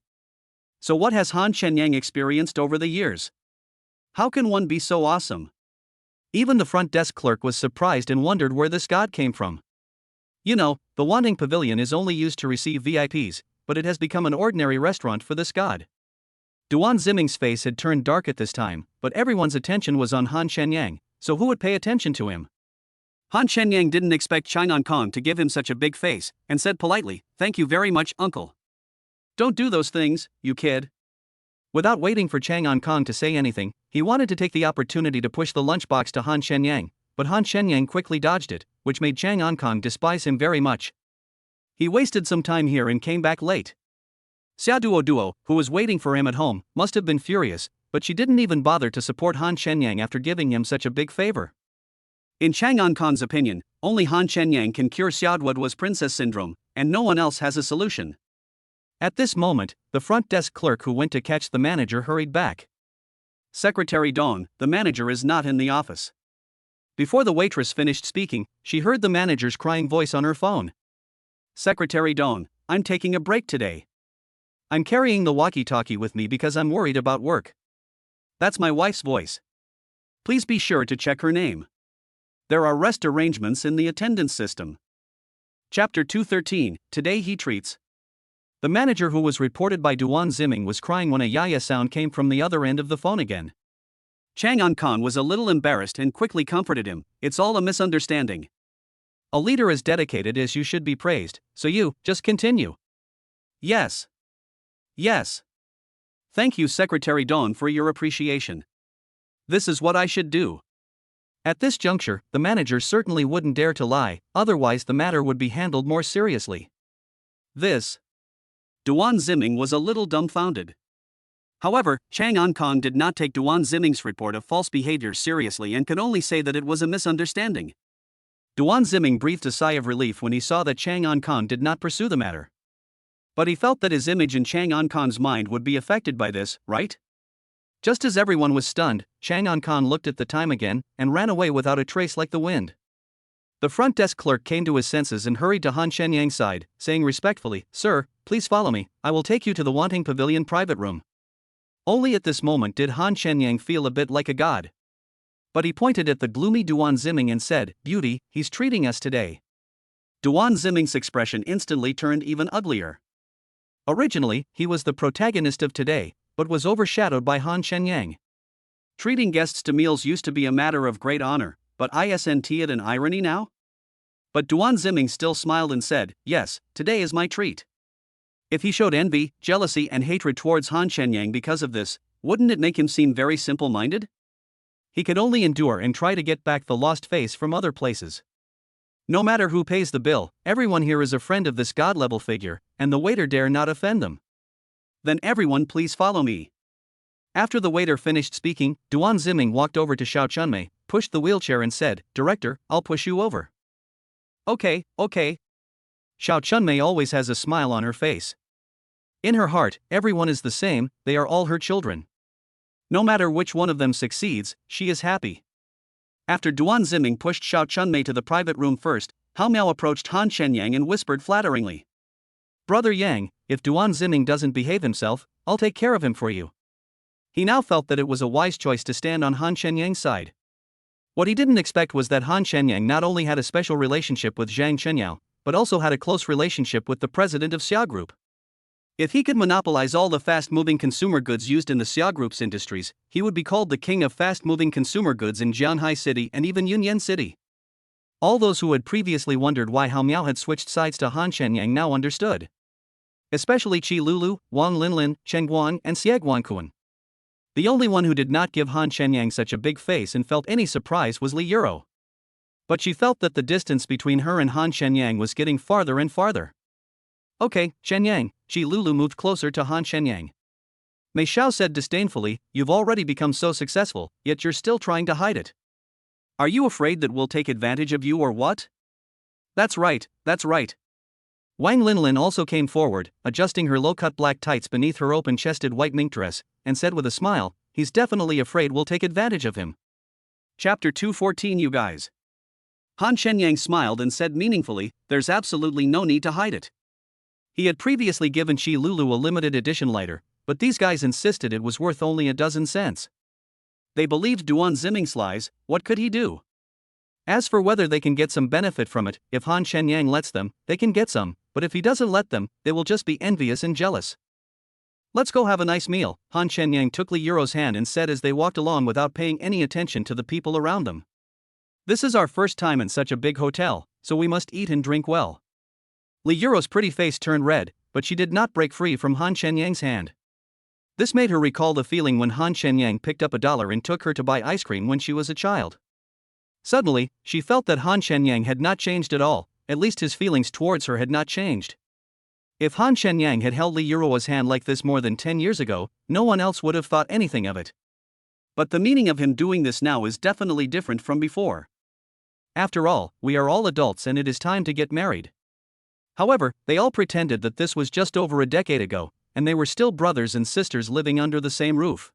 So what has Han Shenyang experienced over the years? How can one be so awesome? Even the front desk clerk was surprised and wondered where this god came from. You know, the wanting pavilion is only used to receive VIPs, but it has become an ordinary restaurant for this god. Duan Ziming's face had turned dark at this time, but everyone's attention was on Han Shenyang, so who would pay attention to him? Han Shenyang didn't expect Chang Ankang to give him such a big face, and said politely, thank you very much, uncle. Don't do those things, you kid. Without waiting for Chang Ankang to say anything, he wanted to take the opportunity to push the lunchbox to Han Shenyang, but Han Shenyang quickly dodged it, which made Chang Ankang despise him very much. He wasted some time here and came back late. Xia Duo, who was waiting for him at home, must have been furious, but she didn't even bother to support Han Shenyang after giving him such a big favor. In Chang Ankang's opinion, only Han Shenyang can cure Xia Duo's princess syndrome, and no one else has a solution. At this moment, the front desk clerk who went to catch the manager hurried back. Secretary Dong, the manager is not in the office. Before the waitress finished speaking, she heard the manager's crying voice on her phone. Secretary Dong, I'm taking a break today. I'm carrying the walkie-talkie with me because I'm worried about work. That's my wife's voice. Please be sure to check her name. There are rest arrangements in the attendance system. Chapter 213, Today He Treats. The manager who was reported by Duan Ziming was crying when a yaya sound came from the other end of the phone again. Chang Ankang was a little embarrassed and quickly comforted him, it's all a misunderstanding. A leader as dedicated as you should be praised, so you, just continue. Yes. Yes. Thank you Secretary Dong for your appreciation. This is what I should do. At this juncture, the manager certainly wouldn't dare to lie, otherwise the matter would be handled more seriously. Duan Ziming was a little dumbfounded. However, Chang Ankang did not take Duan Ziming's report of false behavior seriously and could only say that it was a misunderstanding. Duan Ziming breathed a sigh of relief when he saw that Chang Ankang did not pursue the matter. But he felt that his image in Chang Ankang's mind would be affected by this, right? Just as everyone was stunned, Chang Ankang looked at the time again and ran away without a trace like the wind. The front desk clerk came to his senses and hurried to Han Shenyang's side, saying respectfully, Sir, please follow me, I will take you to the wanting pavilion private room. Only at this moment did Han Shenyang feel a bit like a god. But he pointed at the gloomy Duan Ziming and said, Beauty, he's treating us today. Duan Ziming's expression instantly turned even uglier. Originally, he was the protagonist of today, but was overshadowed by Han Shenyang. Treating guests to meals used to be a matter of great honor, but isn't it an irony now? But Duan Ziming still smiled and said, Yes, today is my treat. If he showed envy, jealousy and hatred towards Han Shenyang because of this, wouldn't it make him seem very simple-minded? He could only endure and try to get back the lost face from other places. No matter who pays the bill, everyone here is a friend of this god-level figure, and the waiter dare not offend them. Then everyone please follow me. After the waiter finished speaking, Duan Ziming walked over to Xiao Chunmei, pushed the wheelchair and said, "Director, I'll push you over." Okay. Xiao Chunmei always has a smile on her face. In her heart, everyone is the same, they are all her children. No matter which one of them succeeds, she is happy. After Duan Ziming pushed Xiao Chunmei to the private room first, Hao Miao approached Han Shenyang and whispered flatteringly, "Brother Yang, if Duan Ziming doesn't behave himself, I'll take care of him for you." He now felt that it was a wise choice to stand on Han Shenyang's side. What he didn't expect was that Han Shenyang not only had a special relationship with Zhang Shenyao, but also had a close relationship with the president of Xia Group. If he could monopolize all the fast-moving consumer goods used in the Xia Group's industries, he would be called the king of fast-moving consumer goods in Jianhai City and even Yunyan City. All those who had previously wondered why Hao Miao had switched sides to Han Shenyang now understood. Especially Qi Lulu, Wang Linlin, Cheng Guan, and Xie Guanquan. The only one who did not give Han Shenyang such a big face and felt any surprise was Li Yuro. But she felt that the distance between her and Han Shenyang was getting farther and farther. "Okay, Shenyang," Qi Lulu moved closer to Han Shenyang. Mei Xiao said disdainfully, "You've already become so successful, yet you're still trying to hide it. Are you afraid that we'll take advantage of you or what?" That's right. Wang Linlin also came forward, adjusting her low-cut black tights beneath her open-chested white mink dress, and said with a smile, "He's definitely afraid we'll take advantage of him." Chapter 214 You guys. Han Shenyang smiled and said meaningfully, "There's absolutely no need to hide it." He had previously given Qi Lulu a limited edition lighter, but these guys insisted it was worth only a dozen cents. They believed Duan Ziming's lies, what could he do? As for whether they can get some benefit from it, if Han Shenyang lets them, they can get some, but if he doesn't let them, they will just be envious and jealous. "Let's go have a nice meal," Han Shenyang took Li Yuro's hand and said as they walked along without paying any attention to the people around them. "This is our first time in such a big hotel, so we must eat and drink well." Li Yuro's pretty face turned red, but she did not break free from Han Shenyang's hand. This made her recall the feeling when Han Shenyang picked up $1 and took her to buy ice cream when she was a child. Suddenly, she felt that Han Shenyang had not changed at all, at least his feelings towards her had not changed. If Han Shenyang had held Li Yuro's hand like this more than 10 years ago, no one else would have thought anything of it. But the meaning of him doing this now is definitely different from before. After all, we are all adults and it is time to get married. However, they all pretended that this was just over a decade ago, and they were still brothers and sisters living under the same roof.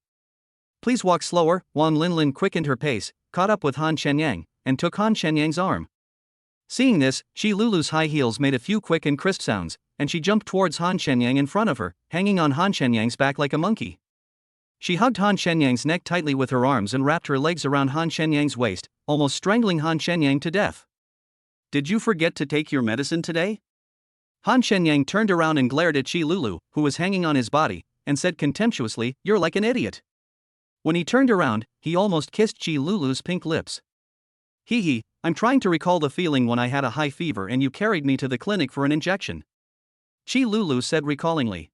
"Please walk slower." Wang Linlin quickened her pace, caught up with Han Shenyang, and took Han Shenyang's arm. Seeing this, Qi Lulu's high heels made a few quick and crisp sounds, and she jumped towards Han Shenyang in front of her, hanging on Han Shenyang's back like a monkey. She hugged Han Shenyang's neck tightly with her arms and wrapped her legs around Han Shenyang's waist, almost strangling Han Shenyang to death. "Did you forget to take your medicine today?" Han Shenyang turned around and glared at Qi Lulu, who was hanging on his body, and said contemptuously, "You're like an idiot." When he turned around, he almost kissed Qi Lulu's pink lips. "Hee, I'm trying to recall the feeling when I had a high fever and you carried me to the clinic for an injection," Qi Lulu said recallingly.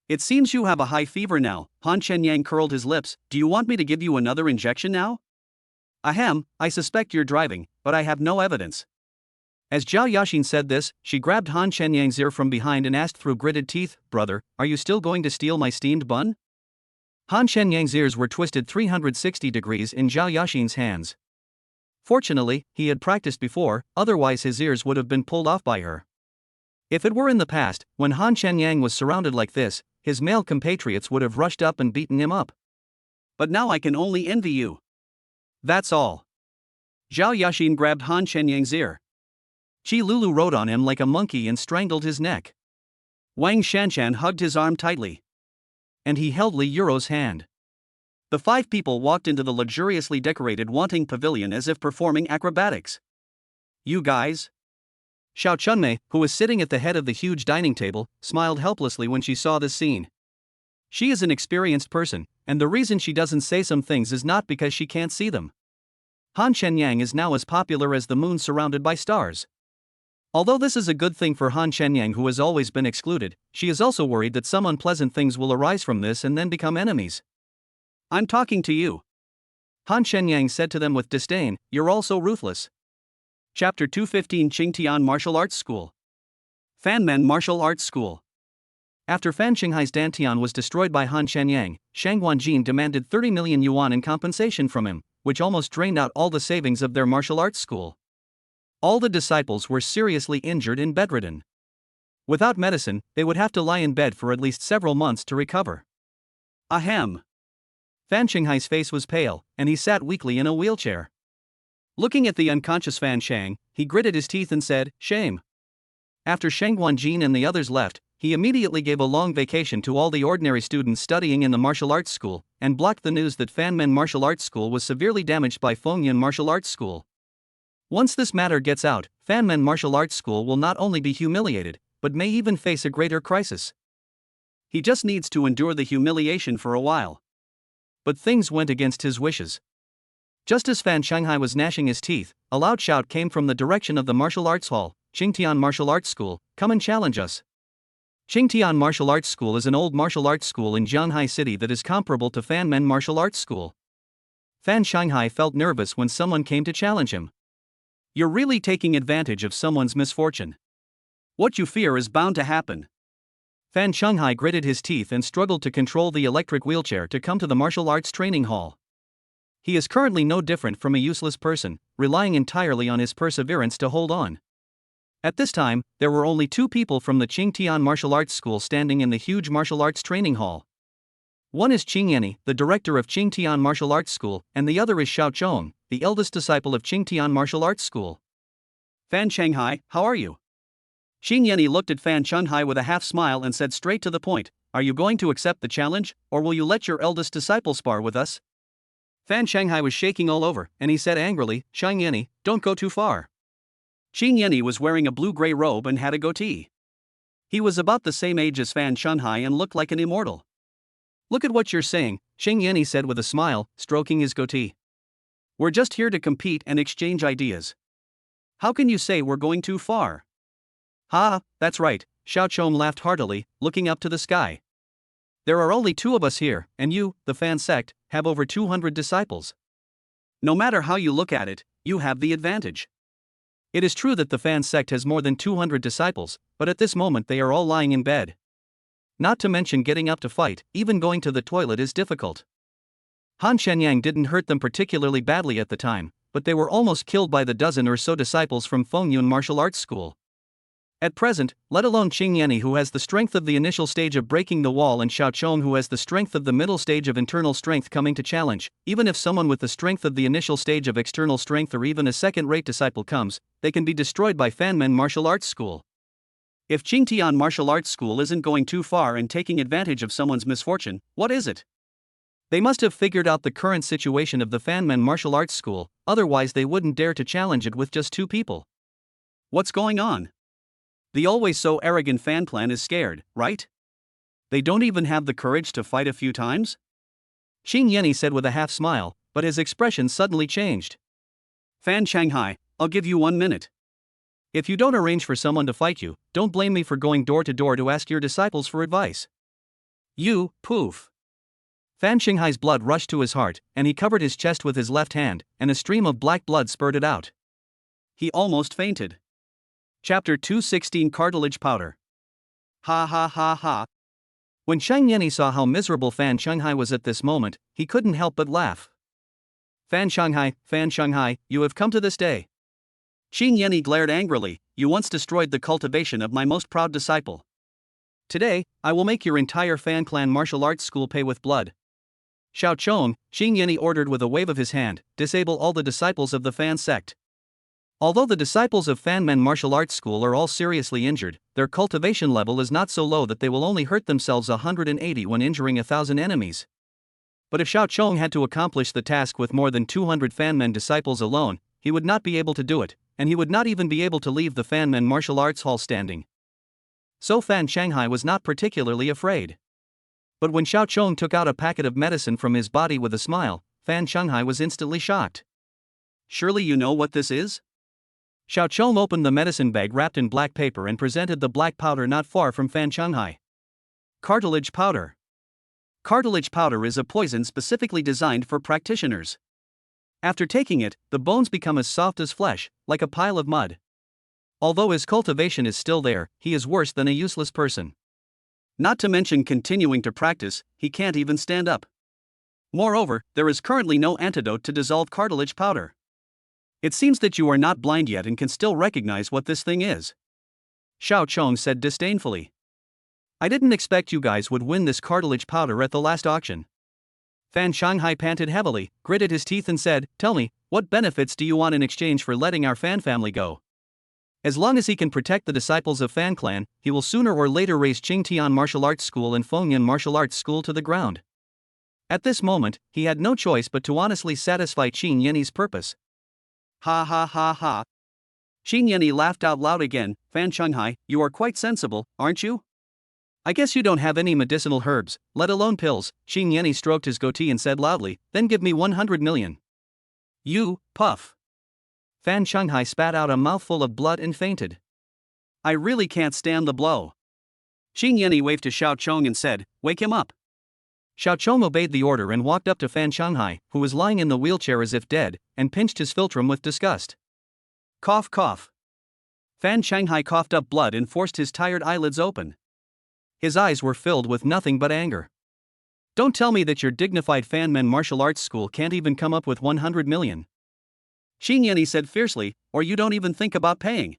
"It seems you have a high fever now." Han Shenyang curled his lips. "Do you want me to give you another injection now?" "Ahem, I suspect you're driving, but I have no evidence." As Zhao Yaxin said this, she grabbed Han Shenyang's ear from behind and asked through gritted teeth, "Brother, are you still going to steal my steamed bun?" Han Shenyang's ears were twisted 360 degrees in Zhao Yaxin's hands. Fortunately, he had practiced before, otherwise his ears would have been pulled off by her. If it were in the past, when Han Shenyang was surrounded like this, his male compatriots would have rushed up and beaten him up. But now I can only envy you. That's all. Zhao Yaxin grabbed Han Shenyang's ear. Qi Lulu rode on him like a monkey and strangled his neck. Wang Shanshan hugged his arm tightly. And he held Li Yuro's hand. The 5 people walked into the luxuriously decorated Wanting Pavilion as if performing acrobatics. "You guys?" Xiao Chunmei, who was sitting at the head of the huge dining table, smiled helplessly when she saw this scene. She is an experienced person, and the reason she doesn't say some things is not because she can't see them. Han Shenyang is now as popular as the moon surrounded by stars. Although this is a good thing for Han Shenyang, who has always been excluded, she is also worried that some unpleasant things will arise from this and then become enemies. "I'm talking to you." Han Shenyang said to them with disdain, "You're all so ruthless." Chapter 215 Qingtian Martial Arts School. Fanmen Martial Arts School. After Fan Qinghai's Dantian was destroyed by Han Shenyang, Shang Guanjin demanded 30 million yuan in compensation from him, which almost drained out all the savings of their martial arts school. All the disciples were seriously injured and bedridden. Without medicine, they would have to lie in bed for at least several months to recover. Ahem. Fan Qinghai's face was pale, and he sat weakly in a wheelchair. Looking at the unconscious Fan Shang, he gritted his teeth and said, "Shame." After Shang Guanjin and the others left, he immediately gave a long vacation to all the ordinary students studying in the martial arts school, and blocked the news that Fanmen Martial Arts School was severely damaged by Fengyun Martial Arts School. Once this matter gets out, Fanmen Martial Arts School will not only be humiliated, but may even face a greater crisis. He just needs to endure the humiliation for a while. But things went against his wishes. Just as Fan Shanghai was gnashing his teeth, a loud shout came from the direction of the martial arts hall. "Qingtian Martial Arts School, come and challenge us." Qingtian Martial Arts School is an old martial arts school in Jianghai City that is comparable to Fanmen Martial Arts School. Fan Shanghai felt nervous when someone came to challenge him. You're really taking advantage of someone's misfortune. What you fear is bound to happen. Fan Shanghai gritted his teeth and struggled to control the electric wheelchair to come to the martial arts training hall. He is currently no different from a useless person, relying entirely on his perseverance to hold on. At this time, there were only 2 people from the Qingtian Martial Arts School standing in the huge martial arts training hall. One is Qing Yanni, the director of Qingtian Martial Arts School, and the other is Xiao Chong, the eldest disciple of Qingtian Martial Arts School. "Fan Shanghai, how are you?" Qing Yanni looked at Fan Shanghai with a half smile and said straight to the point, "Are you going to accept the challenge, or will you let your eldest disciple spar with us?" Fan Shanghai was shaking all over, and he said angrily, "Qing Yanni, don't go too far." Qing Yanni was wearing a blue-gray robe and had a goatee. He was about the same age as Fan Shanghai and looked like an immortal. "Look at what you're saying," Qing Yanni said with a smile, stroking his goatee. "We're just here to compete and exchange ideas. How can you say we're going too far?" "Ha, that's right," Xiao Chong laughed heartily, looking up to the sky. "There are only 2 of us here, and you, the Fan sect, have over 200 disciples. No matter how you look at it, you have the advantage." It is true that the Fan sect has more than 200 disciples, but at this moment they are all lying in bed. Not to mention getting up to fight, even going to the toilet is difficult. Han Shenyang didn't hurt them particularly badly at the time, but they were almost killed by the dozen or so disciples from Fengyun Martial Arts School. At present, let alone Qing Yanni who has the strength of the initial stage of breaking the wall and Xiao Chong who has the strength of the middle stage of internal strength coming to challenge, even if someone with the strength of the initial stage of external strength or even a second-rate disciple comes, they can be destroyed by Fanmen Martial Arts School. If Qingtian Martial Arts School isn't going too far and taking advantage of someone's misfortune, what is it? They must have figured out the current situation of the Fanmen Martial Arts School, otherwise they wouldn't dare to challenge it with just 2 people. What's going on? The always so arrogant Fan clan is scared, right? They don't even have the courage to fight a few times? Qing Yanni said with a half smile, but his expression suddenly changed. "Fan Shanghai, I'll give you 1 minute. If you don't arrange for someone to fight you, don't blame me for going door to door to ask your disciples for advice." "You, poof." Fan Shanghai's blood rushed to his heart, and he covered his chest with his left hand, and a stream of black blood spurted out. He almost fainted. Chapter 216 Cartilage Powder. Ha ha ha ha. When Shang Yanni saw how miserable Fan Shanghai was at this moment, he couldn't help but laugh. Fan Shanghai, you have come to this day." Qing Yanni glared angrily, "You once destroyed the cultivation of my most proud disciple. Today, I will make your entire Fan clan martial arts school pay with blood." "Xiao Chong," Qing Yanni ordered with a wave of his hand, "disable all the disciples of the Fan sect." Although the disciples of Fanmen Martial Arts School are all seriously injured, their cultivation level is not so low that they will only hurt themselves 180 when injuring 1,000 enemies. But if Xiao Chong had to accomplish the task with more than 200 Fanmen disciples alone, he would not be able to do it, and he would not even be able to leave the Fanmen Martial Arts Hall standing. So Fan Shanghai was not particularly afraid. But when Xiao Chong took out a packet of medicine from his body with a smile, Fan Shanghai was instantly shocked. "Surely you know what this is?" Xiao Chong opened the medicine bag wrapped in black paper and presented the black powder not far from Fan Shanghai. "Cartilage powder. Cartilage powder is a poison specifically designed for practitioners. After taking it, the bones become as soft as flesh, like a pile of mud. Although his cultivation is still there, he is worse than a useless person. Not to mention continuing to practice, he can't even stand up. Moreover, there is currently no antidote to dissolved cartilage powder. It seems that you are not blind yet and can still recognize what this thing is. Xiao Chong said disdainfully. I didn't expect you guys would win this cartilage powder at the last auction. Fan Shanghai panted heavily, gritted his teeth and said, Tell me, what benefits do you want in exchange for letting our Fan family go? As long as he can protect the disciples of Fan Clan, he will sooner or later raise Qingtian Martial Arts School and Fengyan Martial Arts School to the ground. At this moment, he had no choice but to honestly satisfy Qin Yenny's purpose. Ha ha ha ha. Qin Yenny laughed out loud again. Fan Shanghai, you are quite sensible, aren't you? I guess you don't have any medicinal herbs, let alone pills. Qin Yenny stroked his goatee and said loudly, Then give me 100 million. You, puff. Fan Shanghai spat out a mouthful of blood and fainted. I really can't stand the blow. Qin Yenny waved to Xiao Chong and said, Wake him up. Xiao Chong obeyed the order and walked up to Fan Shanghai, who was lying in the wheelchair as if dead, and pinched his philtrum with disgust. Cough cough. Fan Shanghai coughed up blood and forced his tired eyelids open. His eyes were filled with nothing but anger. Don't tell me that your dignified Fanmen Martial Arts School can't even come up with 100 million. Qin Yenny said fiercely, or you don't even think about paying.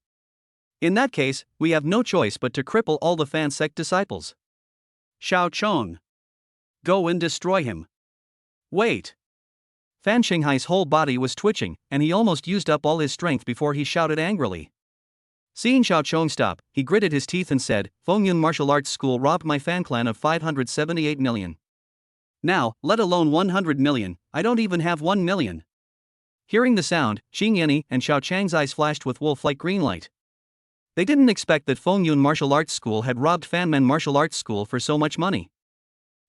In that case, we have no choice but to cripple all the Fan sect disciples. Xiao Chong. Go and destroy him. Wait. Fan Shanghai's whole body was twitching, and he almost used up all his strength before he shouted angrily. Seeing Xiao Chong stop, he gritted his teeth and said, Fengyun Martial Arts School robbed my Fan clan of 578 million. Now, let alone 100 million, I don't even have 1 million. Hearing the sound, Qin Yenny and Xiao Chang's eyes flashed with wolf-like green light. They didn't expect that Fengyun Martial Arts School had robbed Fanmen Martial Arts School for so much money.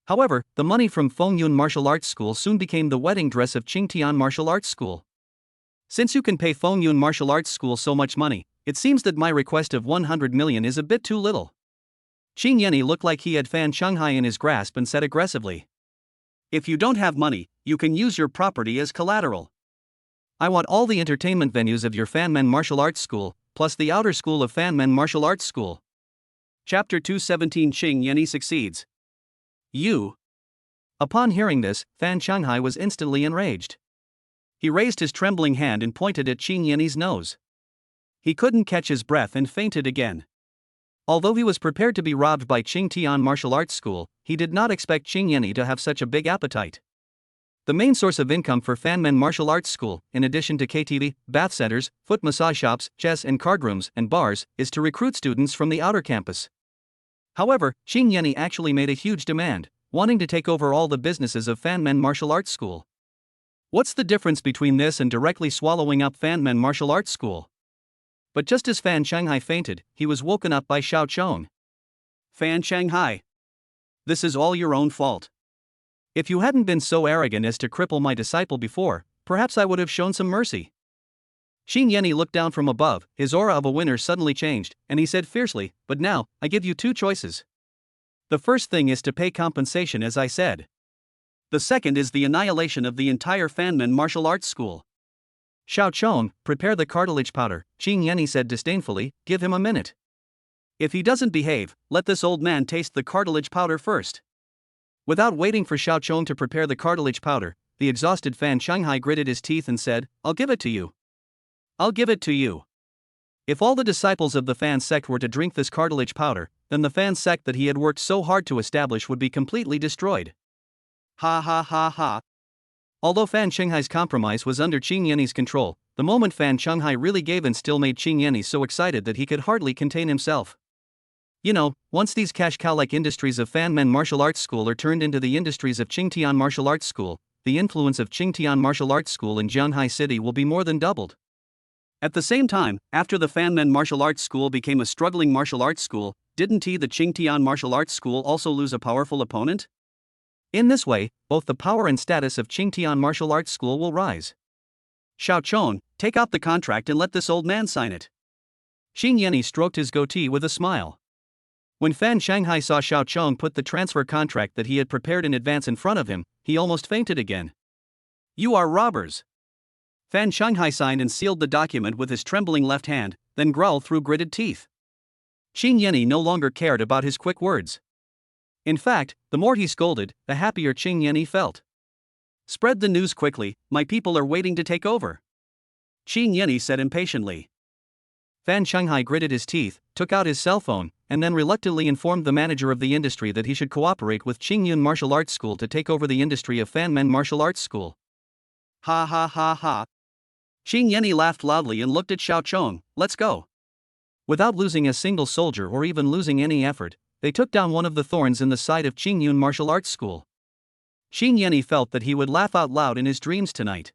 However, the money from Fengyun Martial Arts School soon became the wedding dress of Qingtian Martial Arts School. Since you can pay Fengyun Martial Arts School so much money, it seems that my request of 100 million is a bit too little. Qin Yenny looked like he had Fan Shanghai in his grasp and said aggressively. If you don't have money, you can use your property as collateral. I want all the entertainment venues of your Fanmen Martial Arts School, plus the outer school of Fanmen Martial Arts School. Chapter 217 Qin Yenny succeeds. You. Upon hearing this, Fan Shanghai was instantly enraged. He raised his trembling hand and pointed at Qin Yenny's nose. He couldn't catch his breath and fainted again. Although he was prepared to be robbed by Qingtian Martial Arts School, he did not expect Qin Yenny to have such a big appetite. The main source of income for Fanmen Martial Arts School, in addition to KTV, bath centers, foot massage shops, chess and card rooms, and bars, is to recruit students from the outer campus. However, Qin Yenny actually made a huge demand, wanting to take over all the businesses of Fanmen Martial Arts School. What's the difference between this and directly swallowing up Fanmen Martial Arts School? But just as Fan Shanghai fainted, he was woken up by Xiao Chong. Fan Shanghai. This is all your own fault. If you hadn't been so arrogant as to cripple my disciple before, perhaps I would have shown some mercy. Qin Yenny looked down from above, his aura of a winner suddenly changed, and he said fiercely, But now, I give you two choices. The first thing is to pay compensation as I said. The second is the annihilation of the entire Fanmen Martial Arts School. Xiao Chong, prepare the cartilage powder, Qin Yenny said disdainfully, give him a minute. If he doesn't behave, let this old man taste the cartilage powder first. Without waiting for Xiao Chong to prepare the cartilage powder, the exhausted Fan Shanghai gritted his teeth and said, I'll give it to you. I'll give it to you. If all the disciples of the Fan sect were to drink this cartilage powder, then the Fan sect that he had worked so hard to establish would be completely destroyed. Ha ha ha ha. Although Fan Shanghai's compromise was under Qin Yenny's control, the moment Fan Shanghai really gave in still made Qin Yenny so excited that he could hardly contain himself. You know, once these cash cow-like industries of Fanmen Martial Arts School are turned into the industries of Qingtian Martial Arts School, the influence of Qingtian Martial Arts School in Jianghai City will be more than doubled. At the same time, after the Fanmen Martial Arts School became a struggling martial arts school, didn't the Qingtian Martial Arts School also lose a powerful opponent? In this way, both the power and status of Qingtian Martial Arts School will rise. Xiao Chong, take out the contract and let this old man sign it. Qin Yenny stroked his goatee with a smile. When Fan Shanghai saw Xiao Chong put the transfer contract that he had prepared in advance in front of him, he almost fainted again. You are robbers. Fan Shanghai signed and sealed the document with his trembling left hand, then growled through gritted teeth. Qin Yanni no longer cared about his quick words. In fact, the more he scolded, the happier Qin Yanni felt. Spread the news quickly, my people are waiting to take over, Qin Yanni said impatiently. Fan Shanghai gritted his teeth, took out his cell phone, and then reluctantly informed the manager of the industry that he should cooperate with Qingyun Martial Arts School to take over the industry of Fanmen Martial Arts School. Ha ha ha ha. Qin Yanni laughed loudly and looked at Xiao Chong. Let's go. Without losing a single soldier or even losing any effort, they took down one of the thorns in the side of Qingyun Martial Arts School. Qin Yanni felt that he would laugh out loud in his dreams tonight.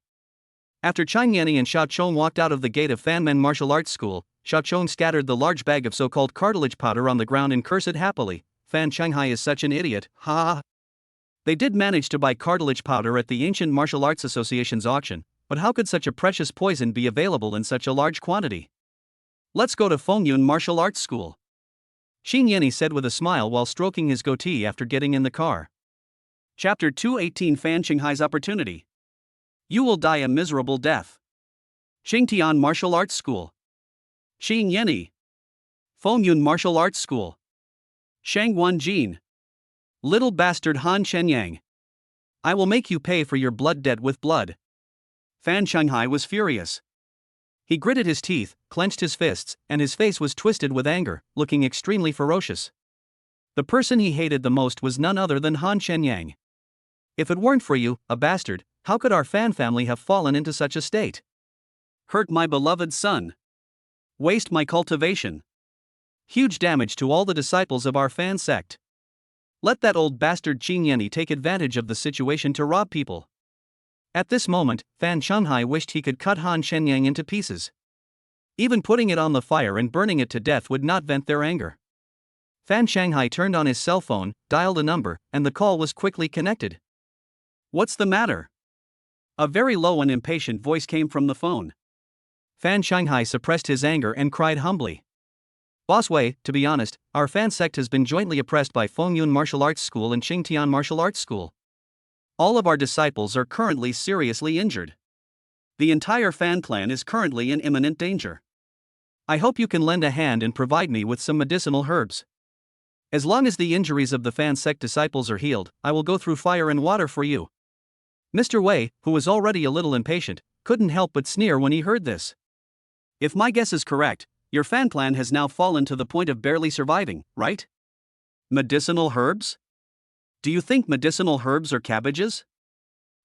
After Qin Yanni and Xiao Chong walked out of the gate of Fanmen Martial Arts School, Xiao Chong scattered the large bag of so-called cartilage powder on the ground and cursed happily. Fan Shanghai is such an idiot, ha ha. They did manage to buy cartilage powder at the Ancient Martial Arts Association's auction, but how could such a precious poison be available in such a large quantity? Let's go to Fengyun Martial Arts School, Qin Yanni said with a smile while stroking his goatee after getting in the car. Chapter 218 Fan Shanghai's Opportunity. You will die a miserable death. Xingtian Martial Arts School. Qin Yanni. Fengyun Martial Arts School. Shangguan Jin. Little bastard Han Shenyang. I will make you pay for your blood debt with blood. Fan Shanghai was furious. He gritted his teeth, clenched his fists, and his face was twisted with anger, looking extremely ferocious. The person he hated the most was none other than Han Shenyang. If it weren't for you, a bastard, how could our Fan family have fallen into such a state? Hurt my beloved son. Waste my cultivation. Huge damage to all the disciples of our Fan sect. Let that old bastard Qin Yanni take advantage of the situation to rob people. At this moment, Fan Shanghai wished he could cut Han Shenyang into pieces. Even putting it on the fire and burning it to death would not vent their anger. Fan Shanghai turned on his cell phone, dialed a number, and the call was quickly connected. What's the matter? A very low and impatient voice came from the phone. Fan Shanghai suppressed his anger and cried humbly. Boss Wei, to be honest, our Fan sect has been jointly oppressed by Fengyun Martial Arts School and Xingtian Martial Arts School. All of our disciples are currently seriously injured. The entire Fan clan is currently in imminent danger. I hope you can lend a hand and provide me with some medicinal herbs. As long as the injuries of the Fan sect disciples are healed, I will go through fire and water for you. Mr. Wei, who was already a little impatient, couldn't help but sneer when he heard this. If my guess is correct, your Fan clan has now fallen to the point of barely surviving, right? Medicinal herbs? Do you think medicinal herbs are cabbages?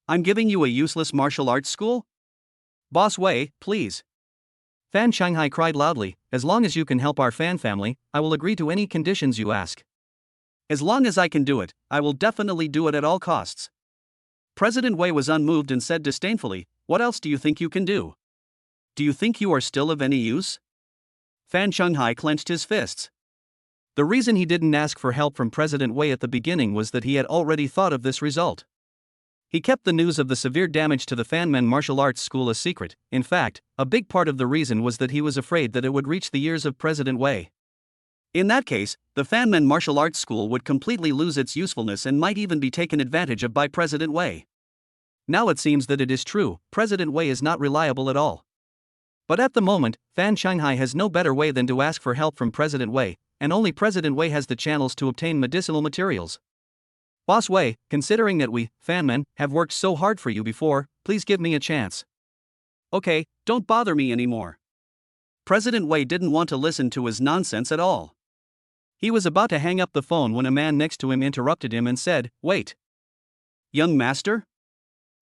I'm giving you a useless martial arts school? Boss Wei, please. Fan Shanghai cried loudly, as long as you can help our Fan family, I will agree to any conditions you ask. As long as I can do it, I will definitely do it at all costs. President Wei was unmoved and said disdainfully, what else do you think you can do? Do you think you are still of any use? Fan Shanghai clenched his fists. The reason he didn't ask for help from President Wei at the beginning was that he had already thought of this result. He kept the news of the severe damage to the Fanmen Martial Arts School a secret. In fact, a big part of the reason was that he was afraid that it would reach the ears of President Wei. In that case, the Fanmen Martial Arts School would completely lose its usefulness and might even be taken advantage of by President Wei. Now it seems that it is true, President Wei is not reliable at all. But at the moment, Fan Shanghai has no better way than to ask for help from President Wei, and only President Wei has the channels to obtain medicinal materials. Boss Wei, considering that we, Fanmen, have worked so hard for you before, please give me a chance. Okay, don't bother me anymore. President Wei didn't want to listen to his nonsense at all. He was about to hang up the phone when a man next to him interrupted him and said, wait. Young master?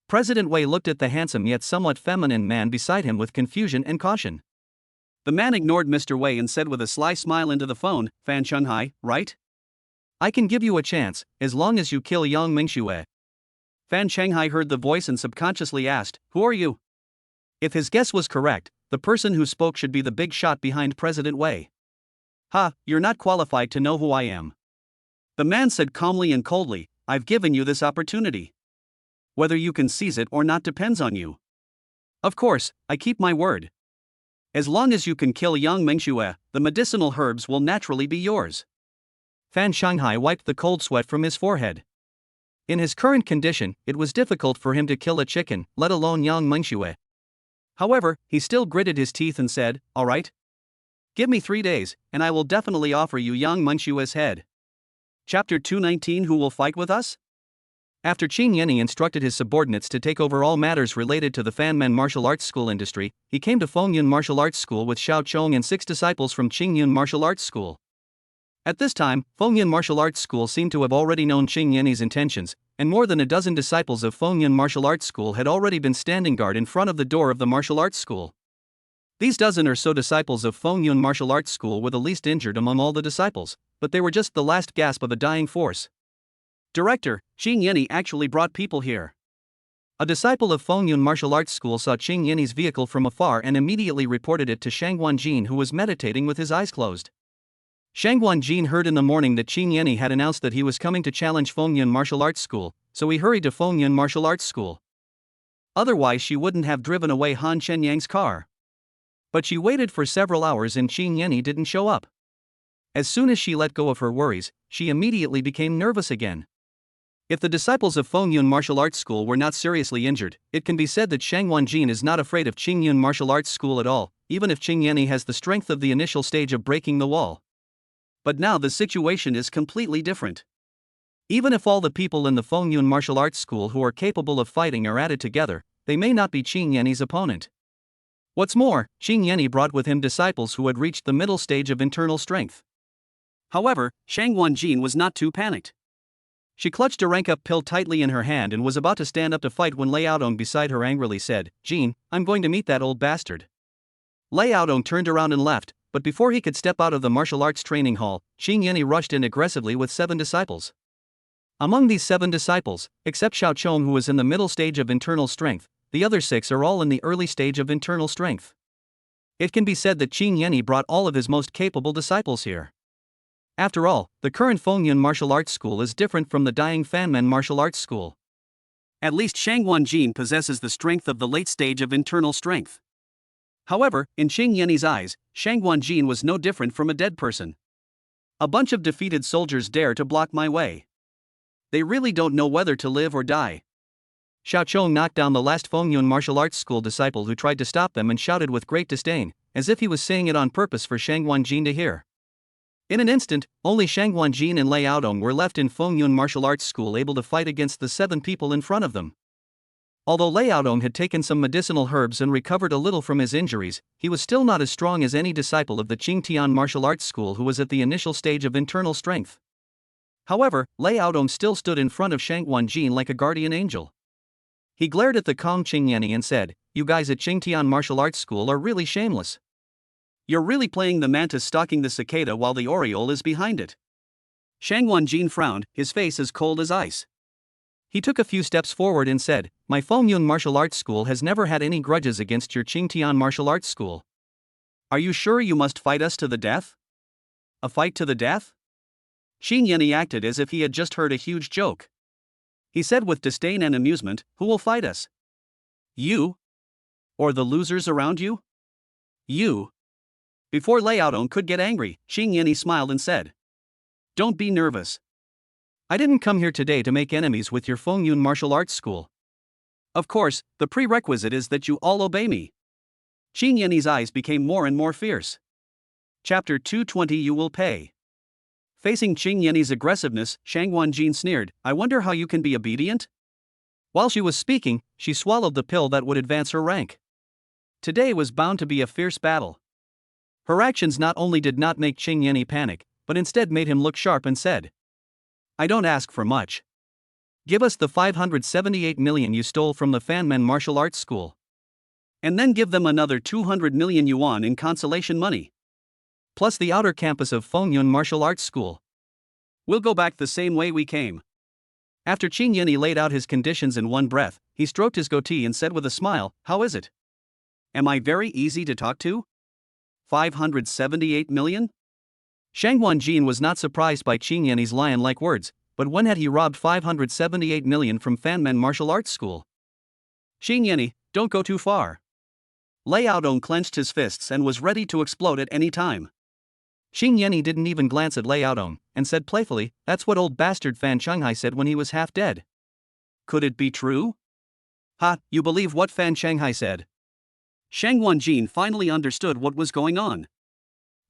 President Wei looked at the handsome yet somewhat feminine man beside him with confusion and caution. The man ignored Mr. Wei and said with a sly smile into the phone, Fan Shanghai, right? I can give you a chance, as long as you kill Yang Mingxue. Fan Shanghai heard the voice and subconsciously asked, who are you? If his guess was correct, the person who spoke should be the big shot behind President Wei. Ha, you're not qualified to know who I am. The man said calmly and coldly, I've given you this opportunity. Whether you can seize it or not depends on you. Of course, I keep my word. As long as you can kill Yang Mingxue, the medicinal herbs will naturally be yours. Fan Shanghai wiped the cold sweat from his forehead. In his current condition, it was difficult for him to kill a chicken, let alone Yang Mingxue. However, he still gritted his teeth and said, "All right. Give me 3 days, and I will definitely offer you Yang Menshua's head." Chapter 219 Who Will Fight With Us? After Qin Yeni instructed his subordinates to take over all matters related to the Fanmen martial arts school industry, he came to Fengyun Martial Arts School with Xiao Chong and 6 disciples from Qingyun Martial Arts School. At this time, Fengyun Martial Arts School seemed to have already known Qin Yeni's intentions, and more than a dozen disciples of Fengyun Martial Arts School had already been standing guard in front of the door of the martial arts school. These dozen or so disciples of Fengyun Martial Arts School were the least injured among all the disciples, but they were just the last gasp of a dying force. "Director, Qin Yeni actually brought people here." A disciple of Fengyun Martial Arts School saw Qin Yeni's vehicle from afar and immediately reported it to Shang Guanjin, who was meditating with his eyes closed. Shang Guanjin heard in the morning that Qin Yeni had announced that he was coming to challenge Fengyun Martial Arts School, so he hurried to Fengyun Martial Arts School. Otherwise she wouldn't have driven away Han Shenyang's car. But she waited for several hours and Qin Yeni didn't show up. As soon as she let go of her worries, she immediately became nervous again. If the disciples of Fengyun Martial Arts School were not seriously injured, it can be said that Shang Guanjin is not afraid of Qingyun Martial Arts School at all, even if Qin Yeni has the strength of the initial stage of breaking the wall. But now the situation is completely different. Even if all the people in the Fengyun Martial Arts School who are capable of fighting are added together, they may not be Qin Yeni's opponent. What's more, Qin Yeni brought with him disciples who had reached the middle stage of internal strength. However, Shang Guanjin was not too panicked. She clutched a rank-up pill tightly in her hand and was about to stand up to fight when Lei Yaodong beside her angrily said, "Jean, I'm going to meet that old bastard." Lei Yaodong turned around and left, but before he could step out of the martial arts training hall, Qin Yeni rushed in aggressively with 7 disciples. Among these 7 disciples, except Xiao Chong who was in the middle stage of internal strength, the other 6 are all in the early stage of internal strength. It can be said that Qin Yeni brought all of his most capable disciples here. After all, the current Fengyun Martial Arts School is different from the dying Fanmen Martial Arts School. At least Shang Guanjin possesses the strength of the late stage of internal strength. However, in Qin Yeni's eyes, Shang Guanjin was no different from a dead person. A bunch of defeated soldiers dare to block my way. They really don't know whether to live or die. Xiao Chong knocked down the last Fengyun Martial Arts School disciple who tried to stop them and shouted with great disdain, as if he was saying it on purpose for Shang Guanjin to hear. In an instant, only Shang Guanjin and Lei Yaodong were left in Fengyun Martial Arts School able to fight against the 7 people in front of them. Although Lei Yaodong had taken some medicinal herbs and recovered a little from his injuries, he was still not as strong as any disciple of the Qingtian Martial Arts School who was at the initial stage of internal strength. However, Lei Yaodong still stood in front of Shang Guanjin like a guardian angel. He glared at the Kong Qin Yeni and said, "You guys at Qingtian Martial Arts School are really shameless. You're really playing the mantis stalking the cicada while the oriole is behind it." Shang Guanjin frowned, his face as cold as ice. He took a few steps forward and said, "My Fengyun Martial Arts School has never had any grudges against your Qingtian Martial Arts School. Are you sure you must fight us to the death?" "A fight to the death?" Qin Yeni acted as if he had just heard a huge joke. He said with disdain and amusement, "Who will fight us? You? Or the losers around you? You?" Before Lei Yaodong could get angry, Qin Yeni smiled and said, "Don't be nervous. I didn't come here today to make enemies with your Fengyun Martial Arts School. Of course, the prerequisite is that you all obey me." Qin Yeni's eyes became more and more fierce. Chapter 220 You Will Pay. Facing Qin Yeni's aggressiveness, Shang Guanjin sneered, "I wonder how you can be obedient?" While she was speaking, she swallowed the pill that would advance her rank. Today was bound to be a fierce battle. Her actions not only did not make Qin Yeni panic, but instead made him look sharp and said, "I don't ask for much. Give us the 578 million you stole from the Fanmen Martial Arts School. And then give them another 200 million yuan in consolation money. Plus the outer campus of Fengyun Martial Arts School. We'll go back the same way we came." After Qin Yeni laid out his conditions in one breath, he stroked his goatee and said with a smile, "How is it? Am I very easy to talk to? 578 million? Shang Guanjin was not surprised by Qin Yeni's lion-like words, but when had he robbed 578 million from Fanmen Martial Arts School? "Qin Yeni, don't go too far." Lei Yaodong clenched his fists and was ready to explode at any time. Qin Yeni didn't even glance at Lei Yaodong, and said playfully, "That's what old bastard Fan Shanghai said when he was half dead." Could it be true? "Ha, you believe what Fan Shanghai said?" Shang Wanjin finally understood what was going on.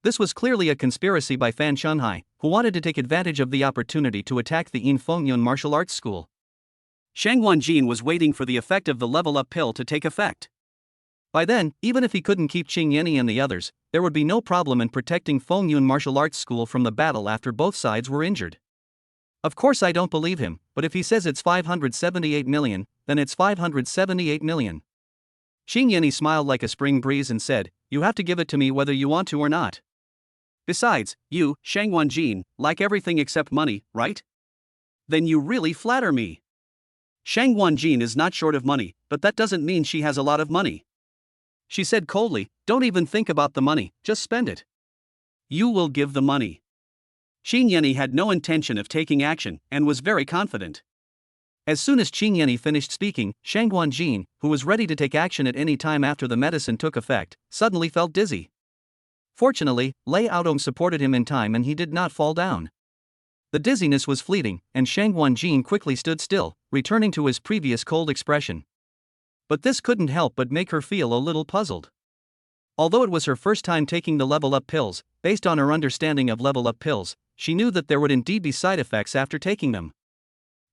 This was clearly a conspiracy by Fan Shunhai, who wanted to take advantage of the opportunity to attack the In Fengyun martial arts school. Shang Wanjin was waiting for the effect of the level-up pill to take effect. By then, even if he couldn't keep Qing Yanni and the others, there would be no problem in protecting Fengyun martial arts school from the battle after both sides were injured. Of course I don't believe him, but if he says it's 578 million, then it's 578 million. Qing Yanni smiled like a spring breeze and said, "You have to give it to me whether you want to or not. Besides, you, Shang Wanjin, like everything except money, right? Then you really flatter me. Shang Wanjin is not short of money, but that doesn't mean she has a lot of money." She said coldly, "Don't even think about the money, just spend it." "You will give the money." Qing Yanni had no intention of taking action and was very confident. As soon as Qing Yanni finished speaking, Shang Wanjin, who was ready to take action at any time after the medicine took effect, suddenly felt dizzy. Fortunately, Lei Aodong supported him in time and he did not fall down. The dizziness was fleeting, and Shang Wanjin quickly stood still, returning to his previous cold expression. But this couldn't help but make her feel a little puzzled. Although it was her first time taking the level-up pills, based on her understanding of level-up pills, she knew that there would indeed be side effects after taking them.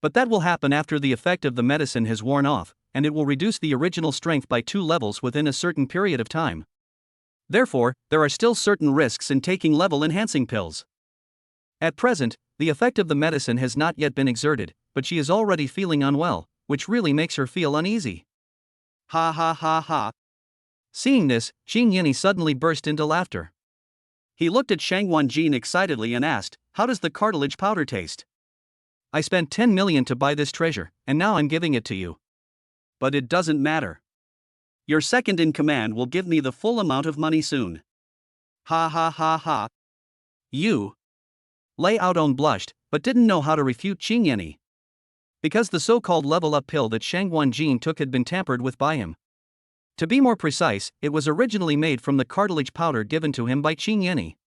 But that will happen after the effect of the medicine has worn off, and it will reduce the original strength by 2 levels within a certain period of time. Therefore, there are still certain risks in taking level-enhancing pills. At present, the effect of the medicine has not yet been exerted, but she is already feeling unwell, which really makes her feel uneasy. Ha ha ha ha. Seeing this, Qing Yanni suddenly burst into laughter. He looked at Shang Wanjin excitedly and asked, "How does the cartilage powder taste?" "I spent 10 million to buy this treasure, and now I'm giving it to you." "But it doesn't matter. Your second in command will give me the full amount of money soon." Ha ha ha ha. "You?" Lei Aodong blushed, but didn't know how to refute Qing Yanni. Because the so-called level-up pill that Shang Wanjin took had been tampered with by him. To be more precise, it was originally made from the cartilage powder given to him by Qing Yanni.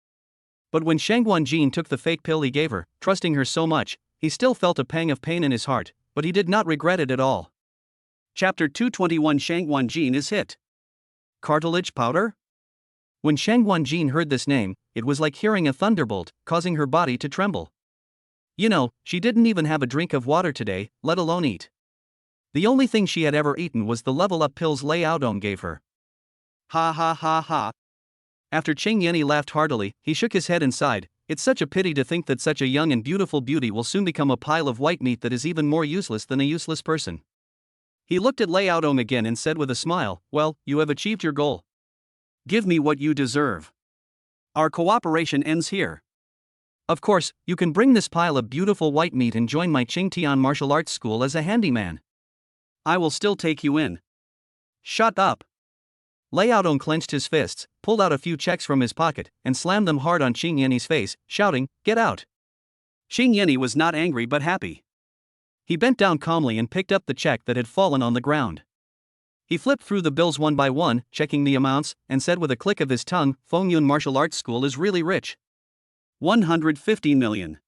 But when Shang Wanjin took the fake pill he gave her, trusting her so much, he still felt a pang of pain in his heart, but he did not regret it at all. Chapter 221 Shang Wanjin is hit. Cartilage powder? When Shang Wanjin heard this name, it was like hearing a thunderbolt, causing her body to tremble. You know, she didn't even have a drink of water today, let alone eat. The only thing she had ever eaten was the level-up pills Lei Aodong gave her. Ha ha ha ha. After Qing Yanni laughed heartily, he shook his head and sighed. "It's such a pity to think that such a young and beautiful beauty will soon become a pile of white meat that is even more useless than a useless person." He looked at Lei Aodong again and said with a smile, "Well, you have achieved your goal. Give me what you deserve. Our cooperation ends here. Of course, you can bring this pile of beautiful white meat and join my Qingtian martial arts school as a handyman. I will still take you in." Shut up. Lei Aodong clenched his fists, pulled out a few checks from his pocket, and slammed them hard on Qing Yanni's face, shouting, "Get out." Qing Yanni was not angry but happy. He bent down calmly and picked up the check that had fallen on the ground. He flipped through the bills one by one, checking the amounts, and said with a click of his tongue, "Fengyun Martial Arts School is really rich. 150 million.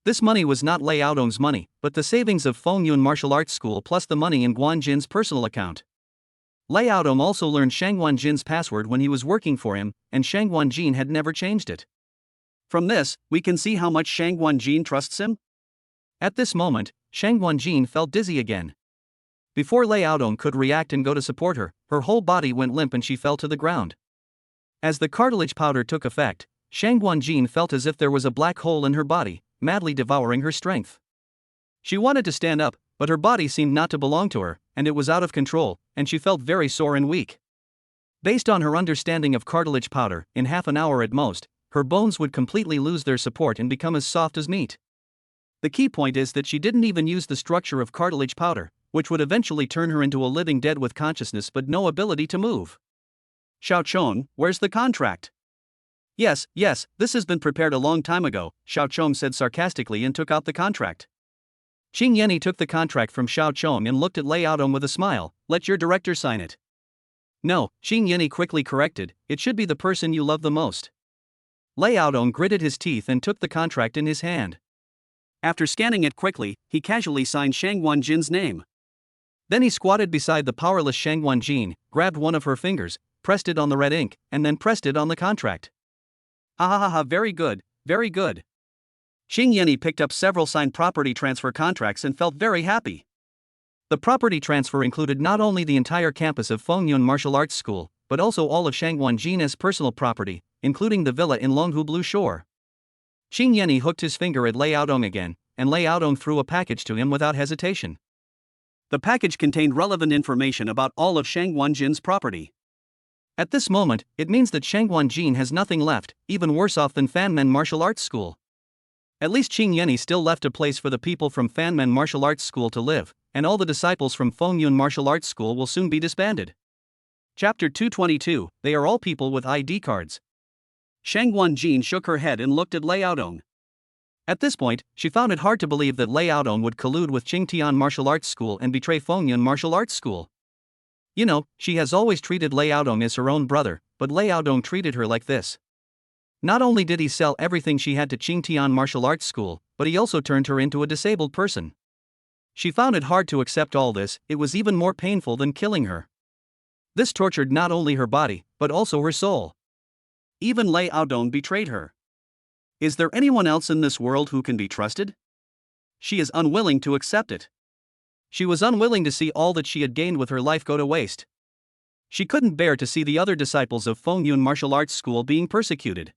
This money was not Lei Aodong's money, but the savings of Fengyun Martial Arts School plus the money in Guanjin's personal account. Lei Aodong also learned Shang Wanjin's password when he was working for him, and Shang Wanjin had never changed it. From this, we can see how much Shang Wanjin trusts him. At this moment, Shang Wanjin felt dizzy again. Before Lei Aodong could react and go to support her, her whole body went limp and she fell to the ground. As the cartilage powder took effect, Shang Wanjin felt as if there was a black hole in her body, madly devouring her strength. She wanted to stand up, but her body seemed not to belong to her, and it was out of control, and she felt very sore and weak. Based on her understanding of cartilage powder, in half an hour at most, her bones would completely lose their support and become as soft as meat. The key point is that she didn't even use the structure of cartilage powder, which would eventually turn her into a living dead with consciousness but no ability to move. Xiao Chong, where's the contract? Yes, this has been prepared a long time ago, Xiao Chong said sarcastically and took out the contract. Qing Yanni took the contract from Xiao Chong and looked at Lei Aodong with a smile. "Let your director sign it." "No," Qing Yanni quickly corrected, "it should be the person you love the most." Lei Aodong gritted his teeth and took the contract in his hand. After scanning it quickly, he casually signed Shang Wanjin's name. Then he squatted beside the powerless Shang Wanjin, grabbed one of her fingers, pressed it on the red ink, and then pressed it on the contract. Ha ha ha ha, very good, very good. Xing Yanni picked up several signed property transfer contracts and felt very happy. The property transfer included not only the entire campus of Fengyun Martial Arts School, but also all of Shang Wanjin's personal property, including the villa in Longhu Blue Shore. Xing Yanni hooked his finger at Lei Yaodong again, and Lei Yaodong threw a package to him without hesitation. The package contained relevant information about all of Shang Wanjin's property. At this moment, it means that Shang Wanjin has nothing left, even worse off than Fanmen Martial Arts School. At least Xing Yanni still left a place for the people from Fanmen Martial Arts School to live, and all the disciples from Fengyun Martial Arts School will soon be disbanded. Chapter 222, They are all people with ID cards. Shang Wanjin shook her head and looked at Lei Yaodong. At this point, she found it hard to believe that Lei Yaodong would collude with Qingtian Martial Arts School and betray Fengyun Martial Arts School. You know, she has always treated Lei Yaodong as her own brother, but Lei Yaodong treated her like this. Not only did he sell everything she had to Qingtian Martial Arts School, but he also turned her into a disabled person. She found it hard to accept all this. It was even more painful than killing her. This tortured not only her body, but also her soul. Even Lei Yaodong betrayed her. Is there anyone else in this world who can be trusted? She is unwilling to accept it. She was unwilling to see all that she had gained with her life go to waste. She couldn't bear to see the other disciples of Fengyun Martial Arts School being persecuted.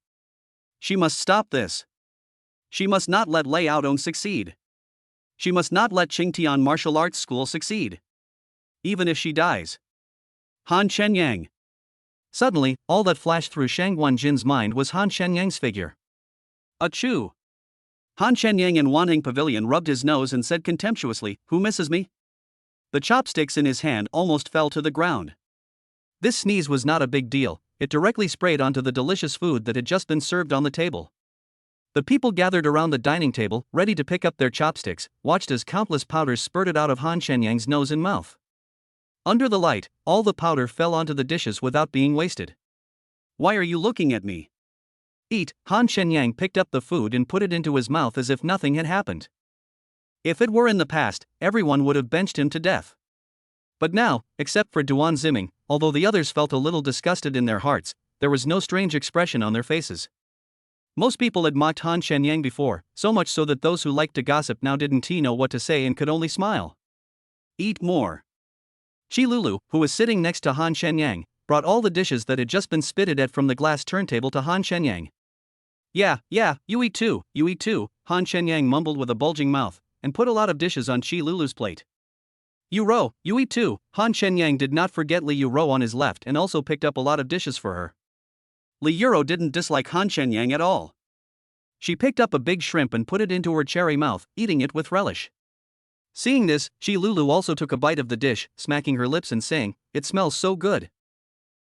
She must stop this. She must not let Lei Yaodong succeed. She must not let Qingtian Martial Arts School succeed. Even if she dies. Han Shenyang. Suddenly, all that flashed through Shang Wanjin's mind was Han Shenyang's figure. Achoo! Han Shenyang in Wanheng Pavilion rubbed his nose and said contemptuously, "Who misses me?" The chopsticks in his hand almost fell to the ground. This sneeze was not a big deal. It directly sprayed onto the delicious food that had just been served on the table. The people gathered around the dining table, ready to pick up their chopsticks, watched as countless powders spurted out of Han Shenyang's nose and mouth. Under the light, all the powder fell onto the dishes without being wasted. "Why are you looking at me?" "Eat." Han Shenyang picked up the food and put it into his mouth as if nothing had happened. If it were in the past, everyone would have benched him to death. But now, except for Duan Ziming, although the others felt a little disgusted in their hearts, there was no strange expression on their faces. Most people had mocked Han Shenyang before, so much so that those who liked to gossip now didn't know what to say and could only smile. "Eat more." Chi Lulu, who was sitting next to Han Shenyang, brought all the dishes that had just been spitted at from the glass turntable to Han Shenyang. Yeah, you eat too, Han Shenyang mumbled with a bulging mouth, and put a lot of dishes on Chi Lulu's plate. "You Ro, you eat too." Han Shenyang did not forget Li Yuro on his left and also picked up a lot of dishes for her. Li Yuro didn't dislike Han Shenyang at all. She picked up a big shrimp and put it into her cherry mouth, eating it with relish. Seeing this, Chi Lulu also took a bite of the dish, smacking her lips and saying, "It smells so good.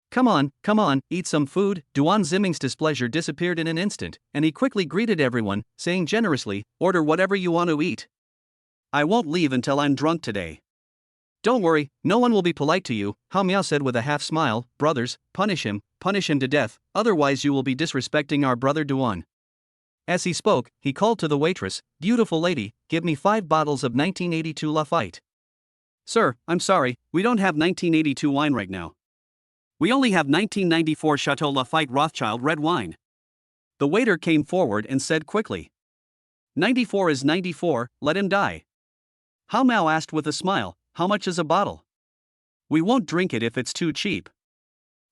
Come on, eat some food." Duan Ziming's displeasure disappeared in an instant, and he quickly greeted everyone, saying generously, "Order whatever you want to eat. I won't leave until I'm drunk today." "Don't worry, no one will be polite to you," Hao Miao said with a half smile. "Brothers, punish him to death, otherwise you will be disrespecting our brother Duan." As he spoke, he called to the waitress, "Beautiful lady, give me 5 bottles of 1982 Lafite." "Sir, I'm sorry, we don't have 1982 wine right now. We only have 1994 Chateau Lafite Rothschild red wine." The waiter came forward and said quickly, "94 is 94, let him die." Hao Mao asked with a smile, "How much is a bottle?" "We won't drink it if it's too cheap.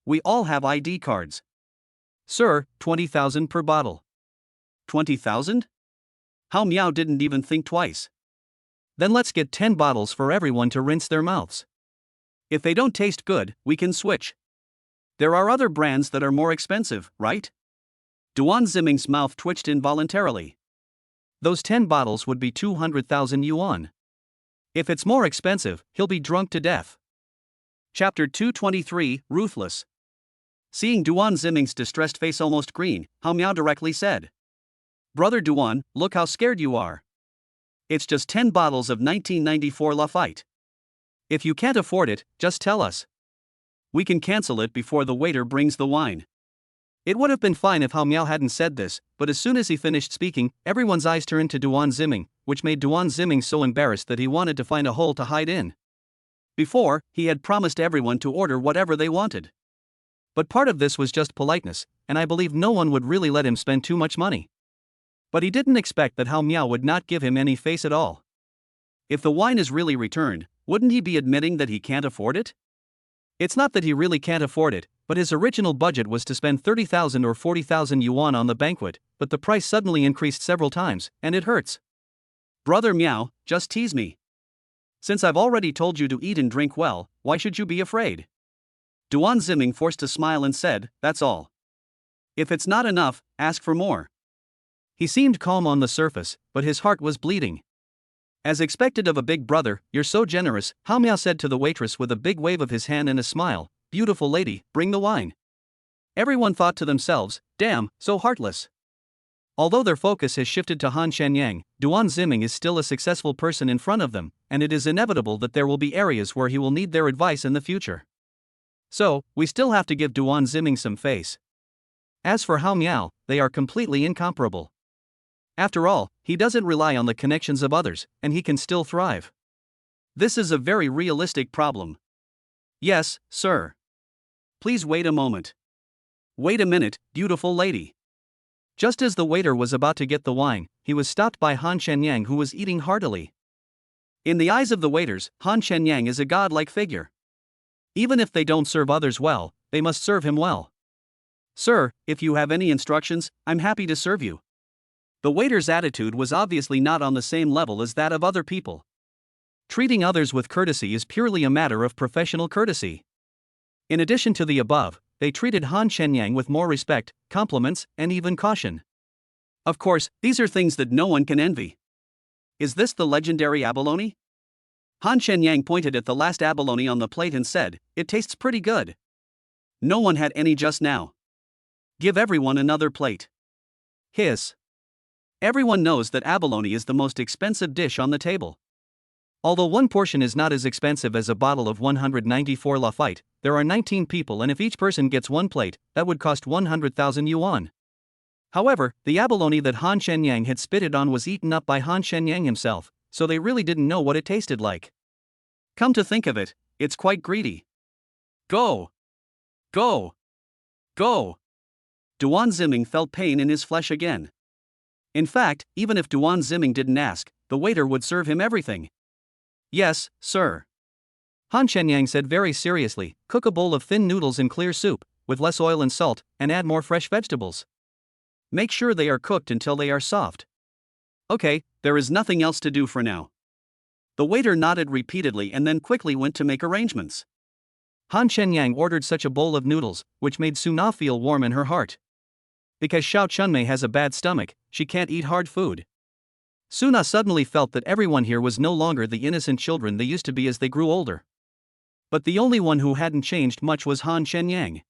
We all have ID cards." "Sir, 20,000 per bottle." 20,000? Hao Miao didn't even think twice. "Then let's get 10 bottles for everyone to rinse their mouths. If they don't taste good, we can switch. There are other brands that are more expensive, right?" Duan Ziming's mouth twitched involuntarily. Those 10 bottles would be 200,000 yuan. If it's more expensive, he'll be drunk to death. Chapter 223, Ruthless. Seeing Duan Ziming's distressed face almost green, Hao Miao directly said, "Brother Duan, look how scared you are. It's just 10 bottles of 1994 Lafite. If you can't afford it, just tell us. We can cancel it before the waiter brings the wine." It would have been fine if Hao Miao hadn't said this, but as soon as he finished speaking, everyone's eyes turned to Duan Ziming, which made Duan Ziming so embarrassed that he wanted to find a hole to hide in. Before, he had promised everyone to order whatever they wanted. But part of this was just politeness, and I believe no one would really let him spend too much money. But he didn't expect that Hao Miao would not give him any face at all. If the wine is really returned, wouldn't he be admitting that he can't afford it? It's not that he really can't afford it, but his original budget was to spend 30,000 or 40,000 yuan on the banquet, but the price suddenly increased several times, and it hurts. Brother Miao, just tease me. Since I've already told you to eat and drink well, why should you be afraid? Duan Ziming forced a smile and said, that's all. If it's not enough, ask for more. He seemed calm on the surface, but his heart was bleeding. As expected of a big brother, you're so generous, Hao Miao said to the waitress with a big wave of his hand and a smile, beautiful lady, bring the wine. Everyone thought to themselves, damn, so heartless. Although their focus has shifted to Han Shenyang, Duan Ziming is still a successful person in front of them, and it is inevitable that there will be areas where he will need their advice in the future. So, we still have to give Duan Ziming some face. As for Hao Miao, they are completely incomparable. After all, he doesn't rely on the connections of others, and he can still thrive. This is a very realistic problem. Yes, sir. Please wait a moment. Wait a minute, beautiful lady. Just as the waiter was about to get the wine, he was stopped by Han Shenyang, who was eating heartily. In the eyes of the waiters, Han Shenyang is a godlike figure. Even if they don't serve others well, they must serve him well. Sir, if you have any instructions, I'm happy to serve you. The waiter's attitude was obviously not on the same level as that of other people. Treating others with courtesy is purely a matter of professional courtesy. In addition to the above, they treated Han Shenyang with more respect, compliments, and even caution. Of course, these are things that no one can envy. Is this the legendary abalone? Han Shenyang pointed at the last abalone on the plate and said, it tastes pretty good. No one had any just now. Give everyone another plate. Hiss. Everyone knows that abalone is the most expensive dish on the table. Although one portion is not as expensive as a bottle of 194 Lafitte, there are 19 people, and if each person gets one plate, that would cost 100,000 yuan. However, the abalone that Han Shenyang had spitted on was eaten up by Han Shenyang himself, so they really didn't know what it tasted like. Come to think of it, it's quite greedy. Go! Go! Go! Duan Ziming felt pain in his flesh again. In fact, even if Duan Ziming didn't ask, the waiter would serve him everything. Yes, sir. Han Shenyang said very seriously, cook a bowl of thin noodles in clear soup, with less oil and salt, and add more fresh vegetables. Make sure they are cooked until they are soft. Okay, there is nothing else to do for now. The waiter nodded repeatedly and then quickly went to make arrangements. Han Shenyang ordered such a bowl of noodles, which made Suna feel warm in her heart. Because Xiao Chunmei has a bad stomach, she can't eat hard food. Suna suddenly felt that everyone here was no longer the innocent children they used to be as they grew older. But the only one who hadn't changed much was Han Shenyang.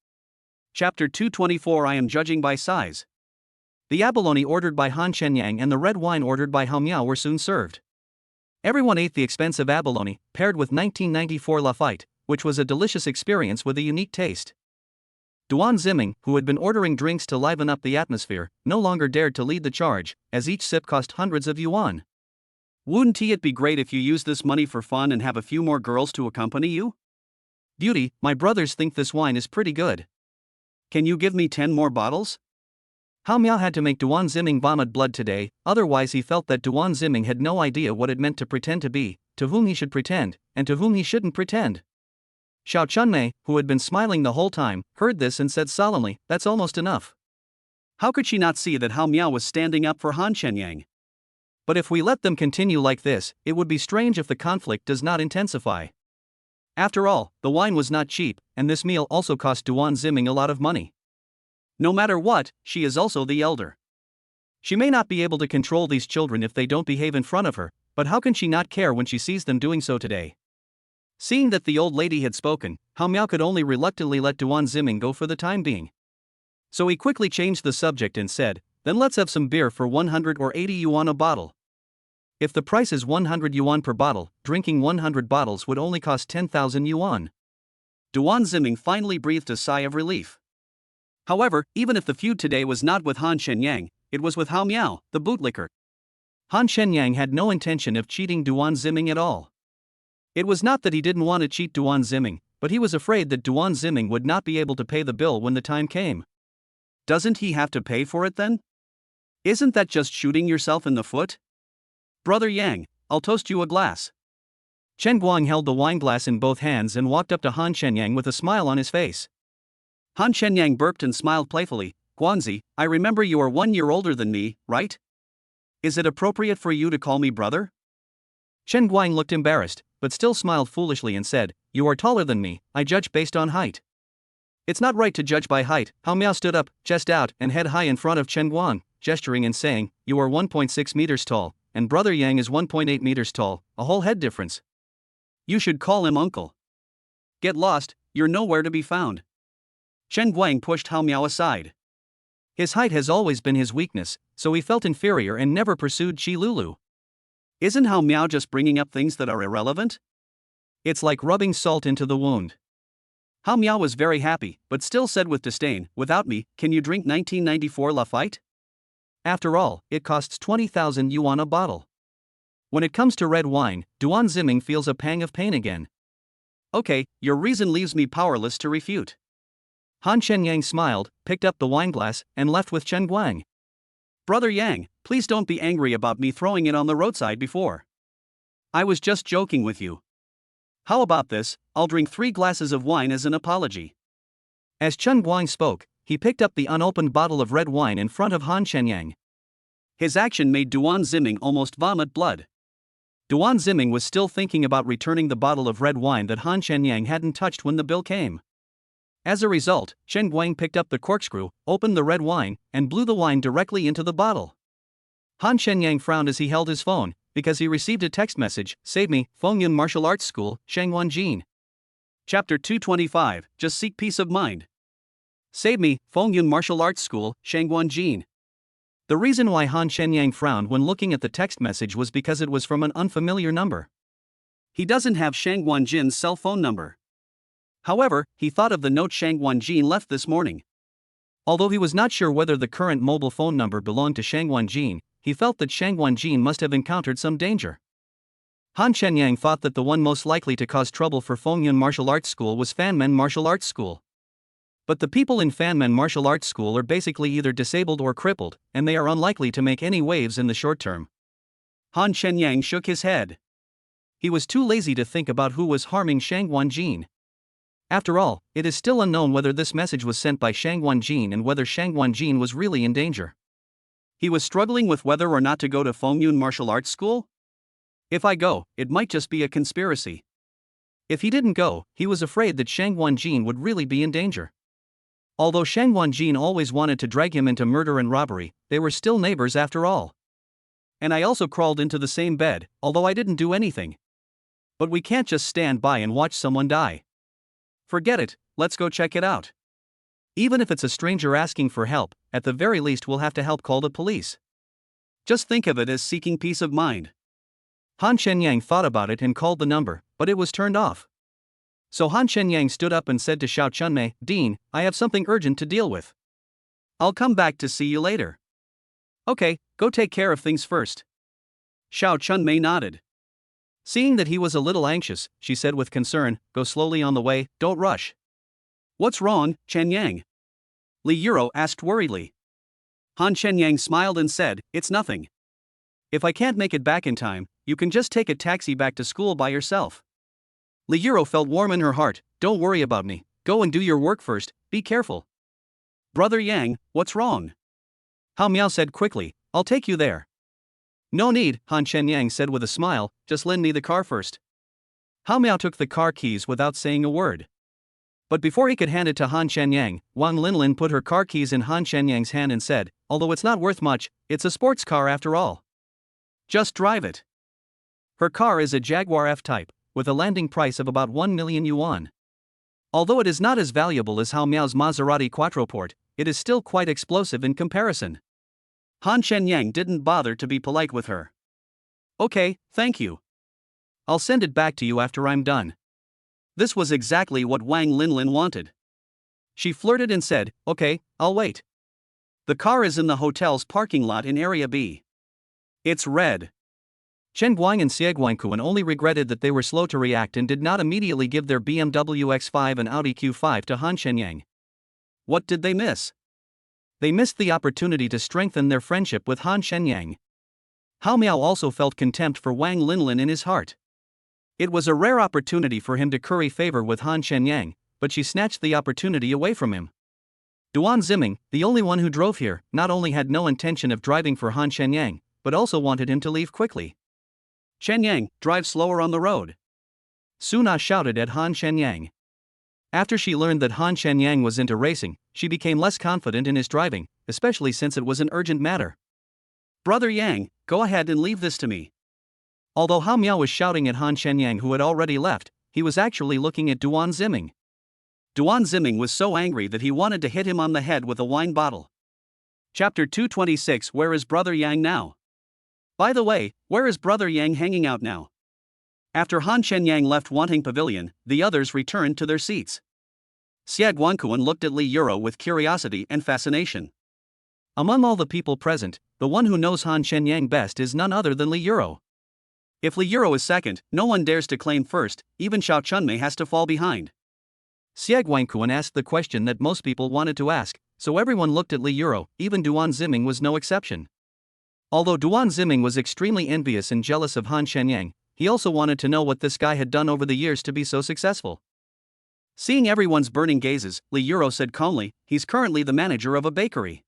Chapter 224. I am judging by size. The abalone ordered by Han Shenyang and the red wine ordered by Hao Miao were soon served. Everyone ate the expensive abalone, paired with 1994 Lafitte, which was a delicious experience with a unique taste. Duan Ziming, who had been ordering drinks to liven up the atmosphere, no longer dared to lead the charge, as each sip cost hundreds of yuan. Wouldn't it be great if you used this money for fun and have a few more girls to accompany you? Beauty, my brothers think this wine is pretty good. Can you give me 10 more bottles? Hao Miao had to make Duan Ziming vomit blood today, otherwise he felt that Duan Ziming had no idea what it meant to pretend to be, to whom he should pretend, and to whom he shouldn't pretend. Xiao Chunmei, who had been smiling the whole time, heard this and said solemnly, that's almost enough. How could she not see that Hao Miao was standing up for Han Shenyang? But if we let them continue like this, it would be strange if the conflict does not intensify. After all, the wine was not cheap, and this meal also cost Duan Ziming a lot of money. No matter what, she is also the elder. She may not be able to control these children if they don't behave in front of her, but how can she not care when she sees them doing so today? Seeing that the old lady had spoken, Hao Miao could only reluctantly let Duan Ziming go for the time being. So he quickly changed the subject and said, then let's have some beer for 100 or 80 yuan a bottle. If the price is 100 yuan per bottle, drinking 100 bottles would only cost 10,000 yuan. Duan Ziming finally breathed a sigh of relief. However, even if the feud today was not with Han Shenyang, it was with Hao Miao, the bootlicker. Han Shenyang had no intention of cheating Duan Ziming at all. It was not that he didn't want to cheat Duan Ziming, but he was afraid that Duan Ziming would not be able to pay the bill when the time came. Doesn't he have to pay for it then? Isn't that just shooting yourself in the foot? Brother Yang, I'll toast you a glass. Chen Guang held the wineglass in both hands and walked up to Han Shenyang with a smile on his face. Han Shenyang burped and smiled playfully. Guanzi, I remember you are 1 year older than me, right? Is it appropriate for you to call me brother? Chen Guang looked embarrassed, but still smiled foolishly and said, You are taller than me, I judge based on height. It's not right to judge by height. Hao Miao stood up, chest out, and head high in front of Chen Guang, gesturing and saying, You are 1.6 meters tall, and brother Yang is 1.8 meters tall, a whole head difference. You should call him uncle. Get lost, you're nowhere to be found. Chen Guang pushed Hao Miao aside. His height has always been his weakness, so he felt inferior and never pursued Chi Lulu. Isn't Hao Miao just bringing up things that are irrelevant? It's like rubbing salt into the wound. Hao Miao was very happy, but still said with disdain, Without me, can you drink 1994 Lafite? After all, it costs 20,000 yuan a bottle. When it comes to red wine, Duan Ziming feels a pang of pain again. Okay, your reason leaves me powerless to refute. Han Shenyang smiled, picked up the wineglass, and left with Chen Guang. Brother Yang, please don't be angry about me throwing it on the roadside before. I was just joking with you. How about this, I'll drink 3 glasses of wine as an apology. As Chen Guang spoke, he picked up the unopened bottle of red wine in front of Han Shenyang. His action made Duan Ziming almost vomit blood. Duan Ziming was still thinking about returning the bottle of red wine that Han Shenyang hadn't touched when the bill came. As a result, Chen Guang picked up the corkscrew, opened the red wine, and blew the wine directly into the bottle. Han Shenyang frowned as he held his phone, because he received a text message, Save me, Fengyun Martial Arts School, Shangwan Jin. Chapter 225, Just Seek Peace of Mind. Save me, Fengyun Martial Arts School, Shangwan Jin. The reason why Han Shenyang frowned when looking at the text message was because it was from an unfamiliar number. He doesn't have Shangwan Jin's cell phone number. However, he thought of the note Shangwan Jin left this morning. Although he was not sure whether the current mobile phone number belonged to Shangwan Jin, he felt that Shangwan Jin must have encountered some danger. Han Shenyang thought that the one most likely to cause trouble for Fengyun Martial Arts School was Fanmen Martial Arts School. But the people in Fanmen Martial Arts School are basically either disabled or crippled, and they are unlikely to make any waves in the short term. Han Shenyang shook his head. He was too lazy to think about who was harming Shangwan Jin. After all, it is still unknown whether this message was sent by Shangwan Jin and whether Shangwan Jin was really in danger. He was struggling with whether or not to go to Fengyun Martial Arts School? If I go, it might just be a conspiracy. If he didn't go, he was afraid that Shangwan Jin would really be in danger. Although Shangwan Jin always wanted to drag him into murder and robbery, they were still neighbors after all. And I also crawled into the same bed, although I didn't do anything. But we can't just stand by and watch someone die. Forget it, let's go check it out. Even if it's a stranger asking for help, at the very least we'll have to help call the police. Just think of it as seeking peace of mind. Han Shenyang thought about it and called the number, but it was turned off. So Han Shenyang stood up and said to Xiao Chunmei, Dean, I have something urgent to deal with. I'll come back to see you later. Okay, go take care of things first. Xiao Chunmei nodded. Seeing that he was a little anxious, she said with concern, Go slowly on the way, don't rush. What's wrong, Chen Yang? Li Yuro asked worriedly. Han Shenyang smiled and said, It's nothing. If I can't make it back in time, you can just take a taxi back to school by yourself. Li Yuro felt warm in her heart. Don't worry about me, go and do your work first, be careful. Brother Yang, what's wrong? Hao Miao said quickly, I'll take you there. No need, Han Shenyang said with a smile, just lend me the car first. Hao Miao took the car keys without saying a word. But before he could hand it to Han Shenyang, Wang Linlin put her car keys in Han Shenyang's hand and said, Although it's not worth much, it's a sports car after all. Just drive it. Her car is a Jaguar F-Type, with a landing price of about 1 million yuan. Although it is not as valuable as Hao Miao's Maserati Quattroporte, it is still quite explosive in comparison. Han Shenyang didn't bother to be polite with her. Okay, thank you. I'll send it back to you after I'm done. This was exactly what Wang Linlin wanted. She flirted and said, Okay, I'll wait. The car is in the hotel's parking lot in Area B. It's red. Chen Guang and Xie Guangquan only regretted that they were slow to react and did not immediately give their BMW X5 and Audi Q5 to Han Shenyang. What did they miss? They missed the opportunity to strengthen their friendship with Han Shenyang. Hao Miao also felt contempt for Wang Linlin in his heart. It was a rare opportunity for him to curry favor with Han Shenyang, but she snatched the opportunity away from him. Duan Ziming, the only one who drove here, not only had no intention of driving for Han Shenyang, but also wanted him to leave quickly. "Shenyang, drive slower on the road," Su Na shouted at Han Shenyang. After she learned that Han Shenyang was into racing, she became less confident in his driving, especially since it was an urgent matter. "Brother Yang, go ahead and leave this to me." Although Hao Miao was shouting at Han Shenyang, who had already left, he was actually looking at Duan Ziming. Duan Ziming was so angry that he wanted to hit him on the head with a wine bottle. Chapter 226. Where is Brother Yang now? By the way, where is Brother Yang hanging out now? After Han Shenyang left Wanting Pavilion, the others returned to their seats. Xie Guangquan looked at Li Yuro with curiosity and fascination. Among all the people present, the one who knows Han Shenyang best is none other than Li Yuro. If Li Yuro is second, no one dares to claim first, even Xiao Chunmei has to fall behind. Xie Guangquan asked the question that most people wanted to ask, so everyone looked at Li Yuro, even Duan Ziming was no exception. Although Duan Ziming was extremely envious and jealous of Han Shenyang, he also wanted to know what this guy had done over the years to be so successful. Seeing everyone's burning gazes, Li Yuro said calmly, "He's currently the manager of a bakery."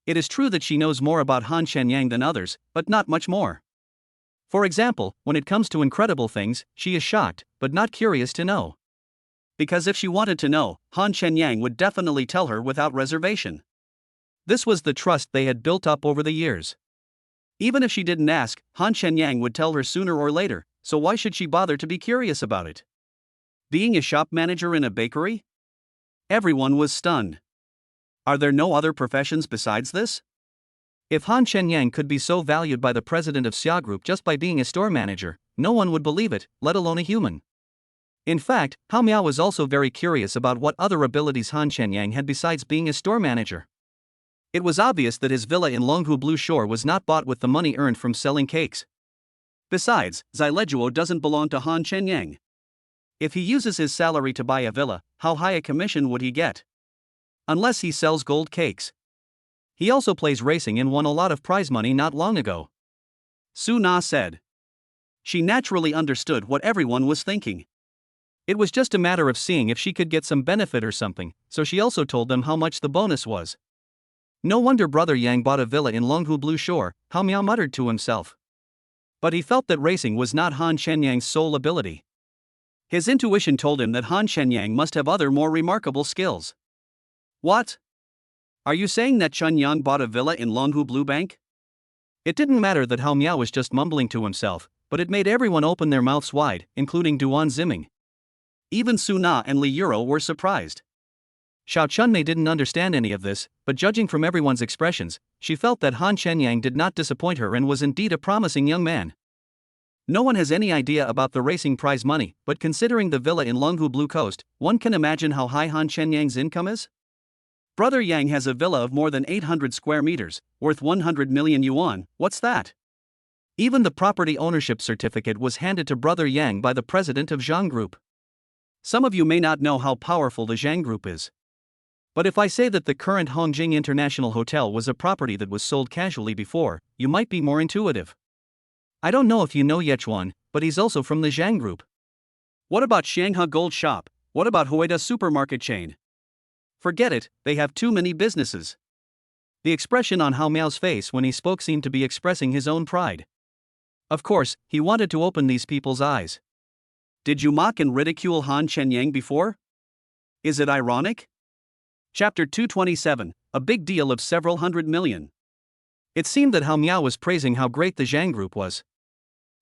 It is true that she knows more about Han Shenyang than others, but not much more. For example, when it comes to incredible things, she is shocked, but not curious to know. Because if she wanted to know, Han Shenyang would definitely tell her without reservation. This was the trust they had built up over the years. Even if she didn't ask, Han Shenyang would tell her sooner or later, so why should she bother to be curious about it? Being a shop manager in a bakery? Everyone was stunned. Are there no other professions besides this? If Han Shenyang could be so valued by the president of Xia Group just by being a store manager, no one would believe it, let alone a human. In fact, Hao Miao was also very curious about what other abilities Han Shenyang had besides being a store manager. It was obvious that his villa in Longhu Blue Shore was not bought with the money earned from selling cakes. Besides, Zileguo doesn't belong to Han Shenyang. If he uses his salary to buy a villa, how high a commission would he get? Unless he sells gold cakes. He also plays racing and won a lot of prize money not long ago. Su Na said. She naturally understood what everyone was thinking. It was just a matter of seeing if she could get some benefit or something, so she also told them how much the bonus was. No wonder Brother Yang bought a villa in Longhu Blue Shore, Hao Miao muttered to himself. But he felt that racing was not Han Shenyang's sole ability. His intuition told him that Han Shenyang must have other more remarkable skills. What? Are you saying that Chun Yang bought a villa in Longhu Blue Bank? It didn't matter that Hao Miao was just mumbling to himself, but it made everyone open their mouths wide, including Duan Ziming. Even Su Na and Li Yuro were surprised. Xiao Chunmei didn't understand any of this, but judging from everyone's expressions, she felt that Han Shenyang did not disappoint her and was indeed a promising young man. No one has any idea about the racing prize money, but considering the villa in Longhu Blue Coast, one can imagine how high Han Shenyang's income is? Brother Yang has a villa of more than 800 square meters, worth 100 million yuan, what's that? Even the property ownership certificate was handed to Brother Yang by the president of Zhang Group. Some of you may not know how powerful the Zhang Group is. But if I say that the current Hongjing International Hotel was a property that was sold casually before, you might be more intuitive. I don't know if you know Yechuan, but he's also from the Zhang Group. What about Shanghai Gold Shop? What about Hueda supermarket chain? Forget it, they have too many businesses. The expression on Hao Miao's face when he spoke seemed to be expressing his own pride. Of course, he wanted to open these people's eyes. Did you mock and ridicule Han Shenyang before? Is it ironic? Chapter 227, a big deal of several hundred million. It seemed that Hao Miao was praising how great the Zhang Group was.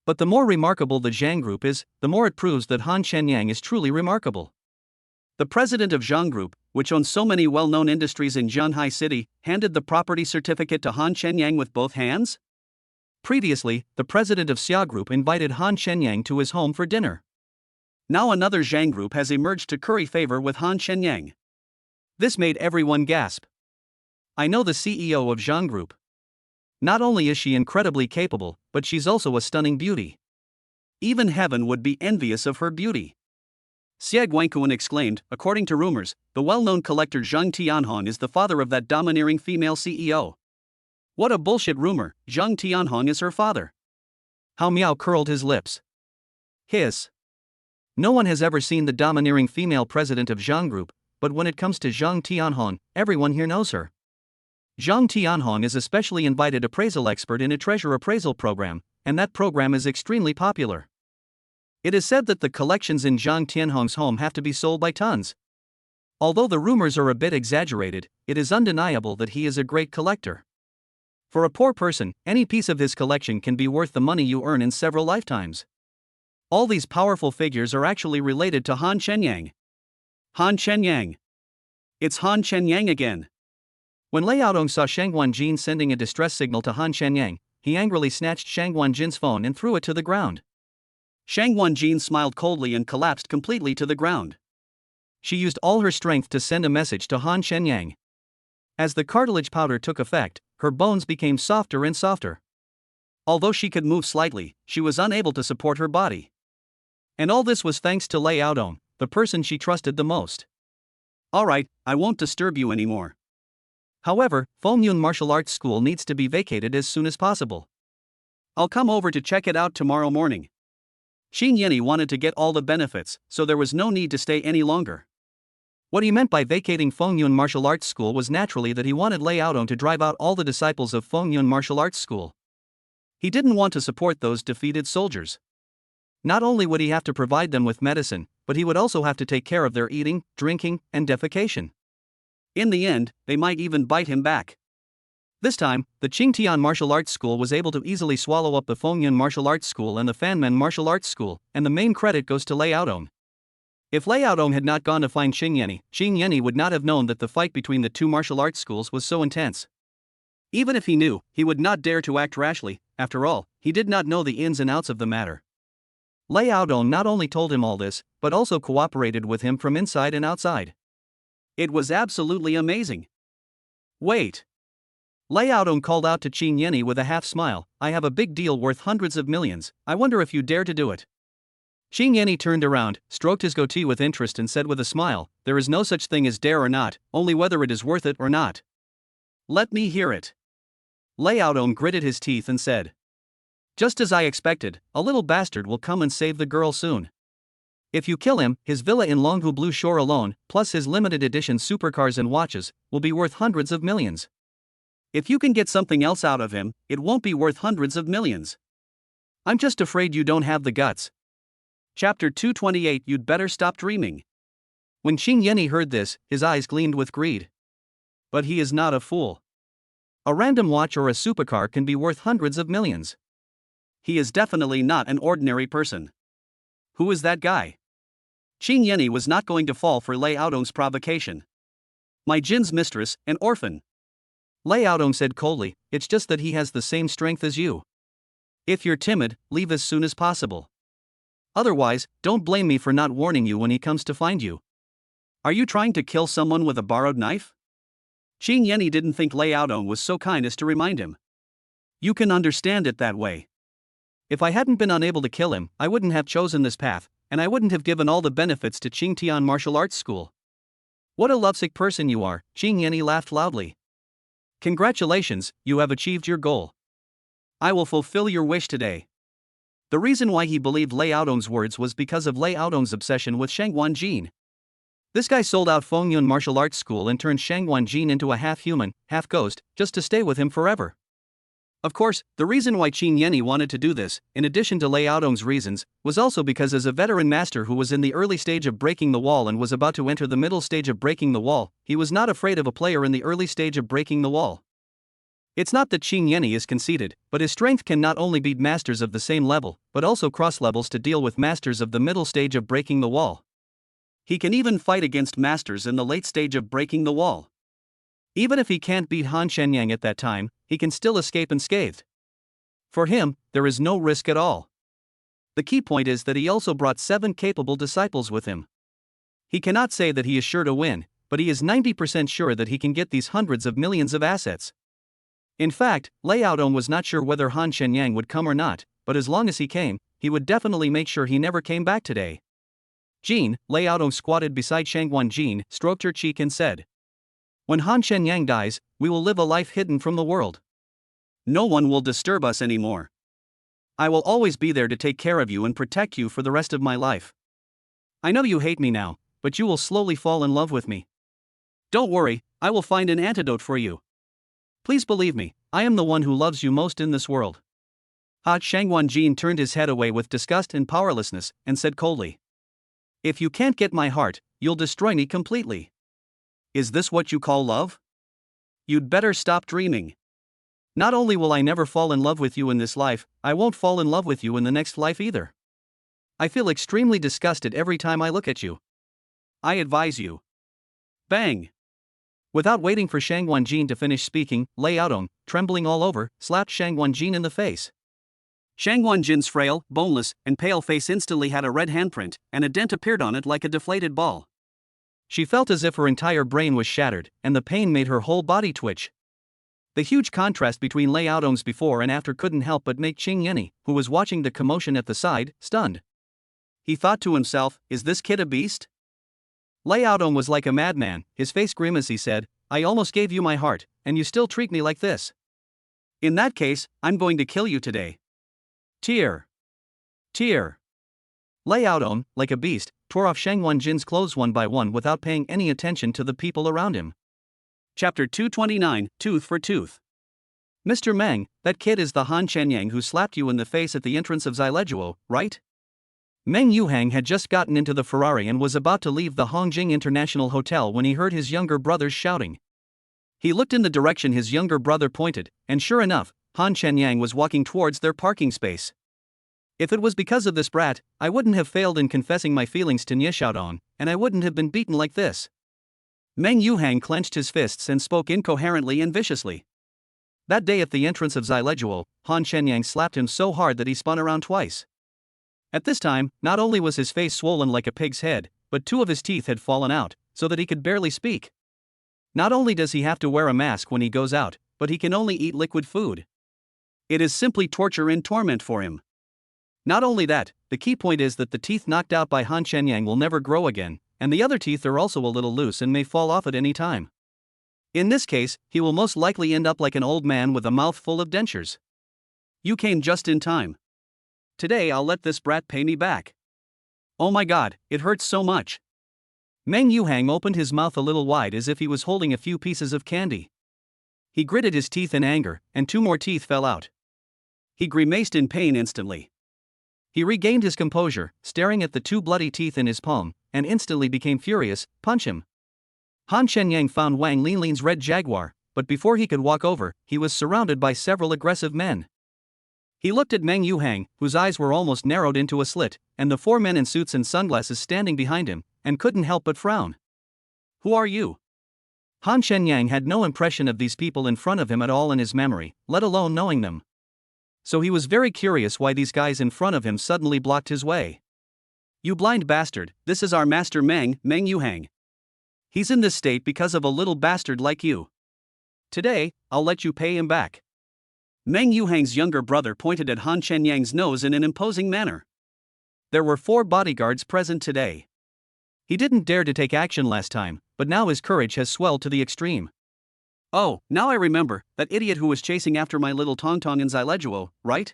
But the more remarkable the Zhang Group is, the more it proves that Han Shenyang is truly remarkable. The president of Zhang Group, which owns so many well-known industries in Zhanghai City, handed the property certificate to Han Shenyang with both hands? Previously, the president of Xia Group invited Han Shenyang to his home for dinner. Now another Zhang Group has emerged to curry favor with Han Shenyang. This made everyone gasp. I know the CEO of Zhang Group. Not only is she incredibly capable, but she's also a stunning beauty. Even heaven would be envious of her beauty. Xie Guangquan exclaimed, according to rumors, the well-known collector Zheng Tianhong is the father of that domineering female CEO. What a bullshit rumor, Zheng Tianhong is her father. Hao Miao curled his lips. Hiss. No one has ever seen the domineering female president of Zhang Group, but when it comes to Zheng Tianhong, everyone here knows her. Zheng Tianhong is a specially invited appraisal expert in a treasure appraisal program, and that program is extremely popular. It is said that the collections in Zheng Tianhong's home have to be sold by tons. Although the rumors are a bit exaggerated, it is undeniable that he is a great collector. For a poor person, any piece of his collection can be worth the money you earn in several lifetimes. All these powerful figures are actually related to Han Chenyang. Han Chenyang. It's Han Chenyang again. When Lei Yaodong saw Shang Guanjin sending a distress signal to Han Chenyang, he angrily snatched Shang Guanjin's phone and threw it to the ground. Shang Guanjin smiled coldly and collapsed completely to the ground. She used all her strength to send a message to Han Chenyang. As the cartilage powder took effect, her bones became softer and softer. Although she could move slightly, she was unable to support her body. And all this was thanks to Lei Yaodong, the person she trusted the most. Alright, I won't disturb you anymore. However, Fengyun Martial Arts School needs to be vacated as soon as possible. I'll come over to check it out tomorrow morning. Xin Yenny wanted to get all the benefits, so there was no need to stay any longer. What he meant by vacating Fengyun Martial Arts School was naturally that he wanted Lei Yaodong to drive out all the disciples of Fengyun Martial Arts School. He didn't want to support those defeated soldiers. Not only would he have to provide them with medicine, but he would also have to take care of their eating, drinking, and defecation. In the end, they might even bite him back. This time, the Qingtian Martial Arts School was able to easily swallow up the Fengyun Martial Arts School and the Fanmen Martial Arts School, and the main credit goes to Lei Yaodong. If Lei Yaodong had not gone to find Xing Yenny would not have known that the fight between the two martial arts schools was so intense. Even if he knew, he would not dare to act rashly. After all, he did not know the ins and outs of the matter. Lei Yaodong not only told him all this, but also cooperated with him from inside and outside. It was absolutely amazing. Wait. Lei Yaodong called out to Qin Yenny with a half-smile, I have a big deal worth hundreds of millions, I wonder if you dare to do it. Qin Yenny turned around, stroked his goatee with interest and said with a smile, there is no such thing as dare or not, only whether it is worth it or not. Let me hear it. Lei Yaodong gritted his teeth and said. Just as I expected, a little bastard will come and save the girl soon. If you kill him, his villa in Longhu Blue Shore alone, plus his limited edition supercars and watches, will be worth hundreds of millions. If you can get something else out of him, it won't be worth hundreds of millions. I'm just afraid you don't have the guts. Chapter 228 You'd better stop dreaming. When Qin Yenny heard this, his eyes gleamed with greed. But he is not a fool. A random watch or a supercar can be worth hundreds of millions. He is definitely not an ordinary person. Who is that guy? Qin Yenny was not going to fall for Lei Yaodong's provocation. My Jin's mistress, an orphan. Lei Yaodong said coldly, it's just that he has the same strength as you. If you're timid, leave as soon as possible. Otherwise, don't blame me for not warning you when he comes to find you. Are you trying to kill someone with a borrowed knife? Qin Yenny didn't think Lei Yaodong was so kind as to remind him. You can understand it that way. If I hadn't been unable to kill him, I wouldn't have chosen this path, and I wouldn't have given all the benefits to Qingtian Martial Arts School. What a lovesick person you are, Qin Yenny laughed loudly. Congratulations, you have achieved your goal. I will fulfill your wish today. The reason why he believed Lei Yaodong's words was because of Lei Yaodong's obsession with Shang Guanjin. This guy sold out Fengyun Martial Arts School and turned Shang Guanjin into a half-human, half-ghost, just to stay with him forever. Of course, the reason why Qin Yenny wanted to do this, in addition to Lei Yaodong's reasons, was also because as a veteran master who was in the early stage of breaking the wall and was about to enter the middle stage of breaking the wall, he was not afraid of a player in the early stage of breaking the wall. It's not that Qin Yenny is conceited, but his strength can not only beat masters of the same level, but also cross levels to deal with masters of the middle stage of breaking the wall. He can even fight against masters in the late stage of breaking the wall. Even if he can't beat Han Shenyang at that time, he can still escape unscathed. For him, there is no risk at all. The key point is that he also brought 7 capable disciples with him. He cannot say that he is sure to win, but he is 90% sure that he can get these hundreds of millions of assets. In fact, Lei Yaodong was not sure whether Han Shenyang would come or not, but as long as he came, he would definitely make sure he never came back today. Jean, Lei Yaodong squatted beside Shangguan Jean, stroked her cheek and said, "When Han Shenyang dies, we will live a life hidden from the world. No one will disturb us anymore. I will always be there to take care of you and protect you for the rest of my life. I know you hate me now, but you will slowly fall in love with me. Don't worry, I will find an antidote for you. Please believe me, I am the one who loves you most in this world." Shangguan Jin turned his head away with disgust and powerlessness, and said coldly, "If you can't get my heart, you'll destroy me completely. Is this what you call love? You'd better stop dreaming. Not only will I never fall in love with you in this life, I won't fall in love with you in the next life either. I feel extremely disgusted every time I look at you. I advise you." Bang! Without waiting for Shangguan Jin to finish speaking, Lei Yaodong, trembling all over, slapped Shangguan Jin in the face. Shangguan Jin's frail, boneless, and pale face instantly had a red handprint, and a dent appeared on it like a deflated ball. She felt as if her entire brain was shattered, and the pain made her whole body twitch. The huge contrast between Lei Yaodong's before and after couldn't help but make Qing Yenny, who was watching the commotion at the side, stunned. He thought to himself, is this kid a beast? Lei Yaodong was like a madman, his face grim as he said, "I almost gave you my heart, and you still treat me like this. In that case, I'm going to kill you today." Tear. Tear. Lei Yaodong, like a beast, tore off Shangguan Jin's clothes one by one without paying any attention to the people around him. Chapter 229, Tooth for Tooth. "Mr. Meng, that kid is the Han Shenyang who slapped you in the face at the entrance of Zileguo, right?" Meng Yuhang had just gotten into the Ferrari and was about to leave the Hongjing International Hotel when he heard his younger brothers shouting. He looked in the direction his younger brother pointed, and sure enough, Han Shenyang was walking towards their parking space. "If it was because of this brat, I wouldn't have failed in confessing my feelings to Nie Xiaodong, and I wouldn't have been beaten like this." Meng Yuhang clenched his fists and spoke incoherently and viciously. That day at the entrance of Zileguo, Han Shenyang slapped him so hard that he spun around twice. At this time, not only was his face swollen like a pig's head, but 2 of his teeth had fallen out, so that he could barely speak. Not only does he have to wear a mask when he goes out, but he can only eat liquid food. It is simply torture and torment for him. Not only that, the key point is that the teeth knocked out by Han Shenyang will never grow again, and the other teeth are also a little loose and may fall off at any time. In this case, he will most likely end up like an old man with a mouth full of dentures. "You came just in time. Today I'll let this brat pay me back. Oh my god, it hurts so much." Meng Yuhang opened his mouth a little wide as if he was holding a few pieces of candy. He gritted his teeth in anger, and 2 more teeth fell out. He grimaced in pain instantly. He regained his composure, staring at the 2 bloody teeth in his palm, and instantly became furious. "Punch him." Han Shenyang found Wang Linlin's red Jaguar, but before he could walk over, he was surrounded by several aggressive men. He looked at Meng Yuhang, whose eyes were almost narrowed into a slit, and the 4 men in suits and sunglasses standing behind him, and couldn't help but frown. "Who are you?" Han Shenyang had no impression of these people in front of him at all in his memory, let alone knowing them. So he was very curious why these guys in front of him suddenly blocked his way. "You blind bastard, this is our master Meng Yuhang. He's in this state because of a little bastard like you. Today, I'll let you pay him back." Meng Yuhang's younger brother pointed at Han Shenyang's nose in an imposing manner. There were 4 bodyguards present today. He didn't dare to take action last time, but now his courage has swelled to the extreme. "Oh, now I remember, that idiot who was chasing after my little Tongtong in Zileguo, right?"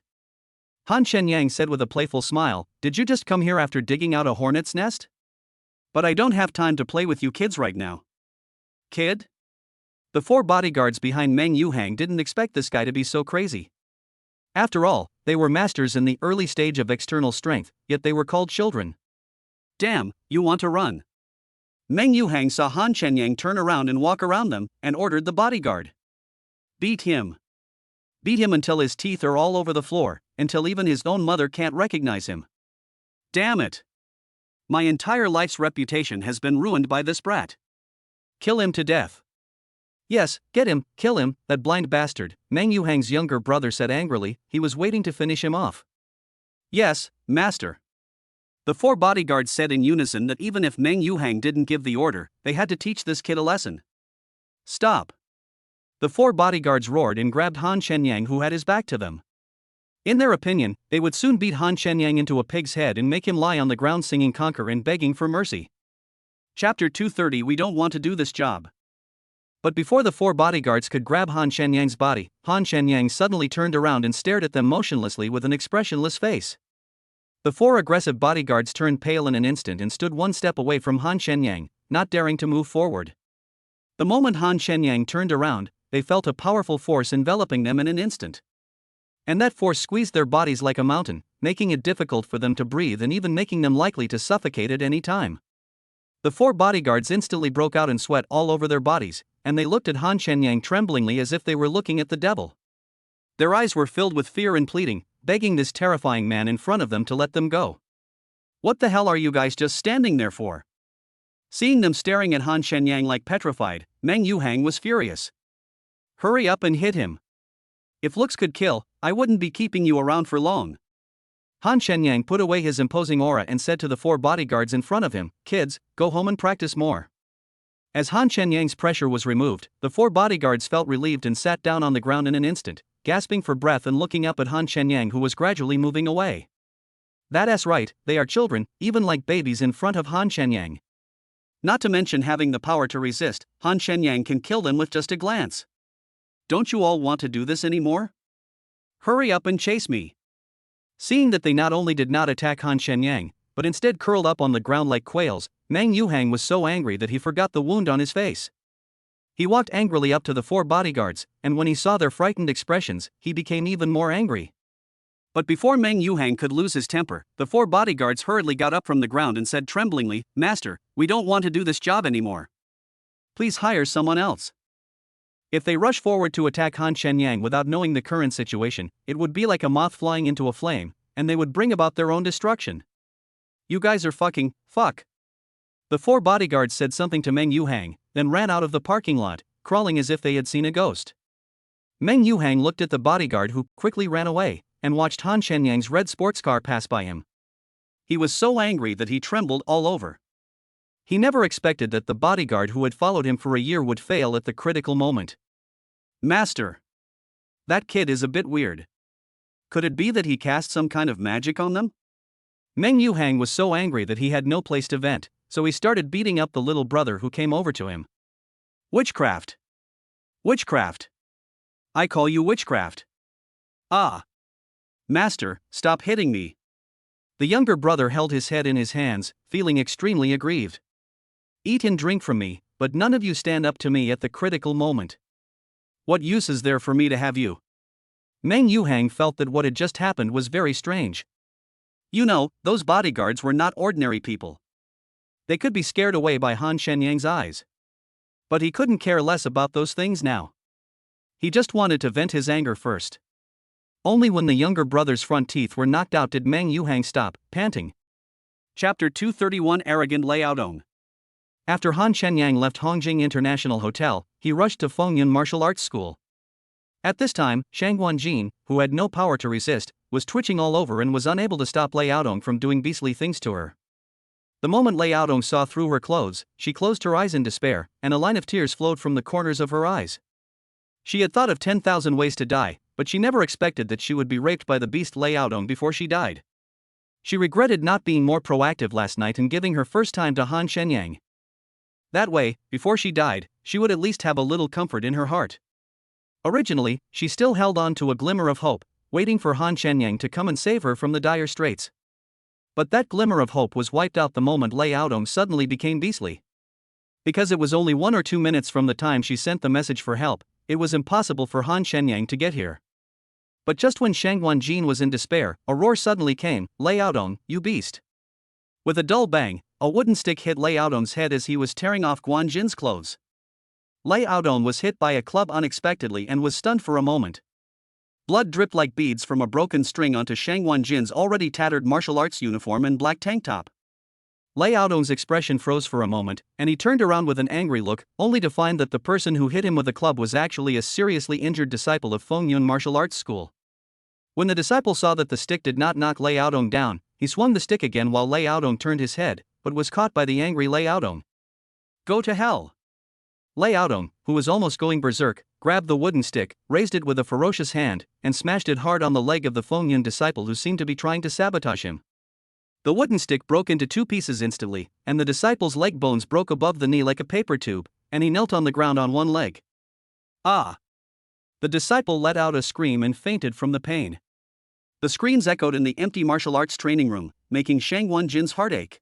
Han Shenyang said with a playful smile, "Did you just come here after digging out a hornet's nest? But I don't have time to play with you kids right now." "Kid?" The 4 bodyguards behind Meng Yuhang didn't expect this guy to be so crazy. After all, they were masters in the early stage of external strength, yet they were called children. "Damn, you want to run?" Meng Yuhang saw Han Shenyang turn around and walk around them, and ordered the bodyguard. "Beat him. Beat him until his teeth are all over the floor, until even his own mother can't recognize him. Damn it! My entire life's reputation has been ruined by this brat. Kill him to death." "Yes, get him, kill him, that blind bastard," Meng Yuhang's younger brother said angrily. He was waiting to finish him off. "Yes, master." The 4 bodyguards said in unison that even if Meng Yuhang didn't give the order, they had to teach this kid a lesson. "Stop. The 4 bodyguards roared and grabbed Han Shenyang, who had his back to them. In their opinion, they would soon beat Han Shenyang into a pig's head and make him lie on the ground singing conquer and begging for mercy. Chapter 230. We don't want to do this job. But before the 4 bodyguards could grab Han Shenyang's body, Han Shenyang suddenly turned around and stared at them motionlessly with an expressionless face. The 4 aggressive bodyguards turned pale in an instant and stood one step away from Han Shenyang, not daring to move forward. The moment Han Shenyang turned around, they felt a powerful force enveloping them in an instant. And that force squeezed their bodies like a mountain, making it difficult for them to breathe and even making them likely to suffocate at any time. The 4 bodyguards instantly broke out in sweat all over their bodies, and they looked at Han Shenyang tremblingly as if they were looking at the devil. Their eyes were filled with fear and pleading, begging this terrifying man in front of them to let them go. What the hell are you guys just standing there for? Seeing them staring at Han Shenyang like petrified, Meng Yuhang was furious. Hurry up and hit him. If looks could kill, I wouldn't be keeping you around for long. Han Shenyang put away his imposing aura and said to the 4 bodyguards in front of him, "Kids, go home and practice more." As Han Shenyang's pressure was removed, the 4 bodyguards felt relieved and sat down on the ground in an instant, gasping for breath and looking up at Han Shenyang, who was gradually moving away. That's right, they are children, even like babies in front of Han Shenyang. Not to mention having the power to resist, Han Shenyang can kill them with just a glance. Don't you all want to do this anymore? Hurry up and chase me. Seeing that they not only did not attack Han Shenyang, but instead curled up on the ground like quails, Meng Yuhang was so angry that he forgot the wound on his face. He walked angrily up to the 4 bodyguards, and when he saw their frightened expressions, he became even more angry. But before Meng Yuhang could lose his temper, the 4 bodyguards hurriedly got up from the ground and said tremblingly, "Master, we don't want to do this job anymore. Please hire someone else." If they rush forward to attack Han Shenyang without knowing the current situation, it would be like a moth flying into a flame, and they would bring about their own destruction. You guys are fuck. The 4 bodyguards said something to Meng Yuhang, then ran out of the parking lot, crawling as if they had seen a ghost. Meng Yuhang looked at the bodyguard, who quickly ran away, and watched Han Shenyang's red sports car pass by him. He was so angry that he trembled all over. He never expected that the bodyguard who had followed him for a year would fail at the critical moment. Master, that kid is a bit weird. Could it be that he cast some kind of magic on them? Meng Yuhang was so angry that he had no place to vent, so he started beating up the little brother who came over to him. Witchcraft! Witchcraft! I call you witchcraft! Ah! Master, stop hitting me! The younger brother held his head in his hands, feeling extremely aggrieved. Eat and drink from me, but none of you stand up to me at the critical moment. What use is there for me to have you? Meng Yuhang felt that what had just happened was very strange. You know, those bodyguards were not ordinary people. They could be scared away by Han Shenyang's eyes. But he couldn't care less about those things now. He just wanted to vent his anger first. Only when the younger brother's front teeth were knocked out did Meng Yuhang stop, panting. Chapter 231. Arrogant Liaodong. After Han Shenyang left Hongjing International Hotel, he rushed to Fengyun Martial Arts School. At this time, Shang Guanjin, who had no power to resist, was twitching all over and was unable to stop Liaodong from doing beastly things to her. The moment Liaodong saw through her clothes, she closed her eyes in despair, and a line of tears flowed from the corners of her eyes. She had thought of 10,000 ways to die, but she never expected that she would be raped by the beast Liaodong before she died. She regretted not being more proactive last night and giving her first time to Han Shenyang. That way, before she died, she would at least have a little comfort in her heart. Originally, she still held on to a glimmer of hope, waiting for Han Shenyang to come and save her from the dire straits. But that glimmer of hope was wiped out the moment Liaodong suddenly became beastly. Because it was only 1 or 2 minutes from the time she sent the message for help, it was impossible for Han Shenyang to get here. But just when Shang Guanjin was in despair, a roar suddenly came, "Liaodong, you beast!" With a dull bang, a wooden stick hit Liaodong's head as he was tearing off Guanjin's clothes. Liaodong was hit by a club unexpectedly and was stunned for a moment. Blood dripped like beads from a broken string onto Shang Guanjin's already tattered martial arts uniform and black tank top. Liaodong's expression froze for a moment, and he turned around with an angry look, only to find that the person who hit him with the club was actually a seriously injured disciple of Fengyun Martial Arts School. When the disciple saw that the stick did not knock Liaodong down, he swung the stick again while Liaodong turned his head, but was caught by the angry Liaodong. Go to hell! Lei Aodong, who was almost going berserk, grabbed the wooden stick, raised it with a ferocious hand, and smashed it hard on the leg of the Fengyun disciple who seemed to be trying to sabotage him. The wooden stick broke into 2 pieces instantly, and the disciple's leg bones broke above the knee like a paper tube, and he knelt on the ground on one leg. Ah! The disciple let out a scream and fainted from the pain. The screams echoed in the empty martial arts training room, making Shang Wenjin's heart ache.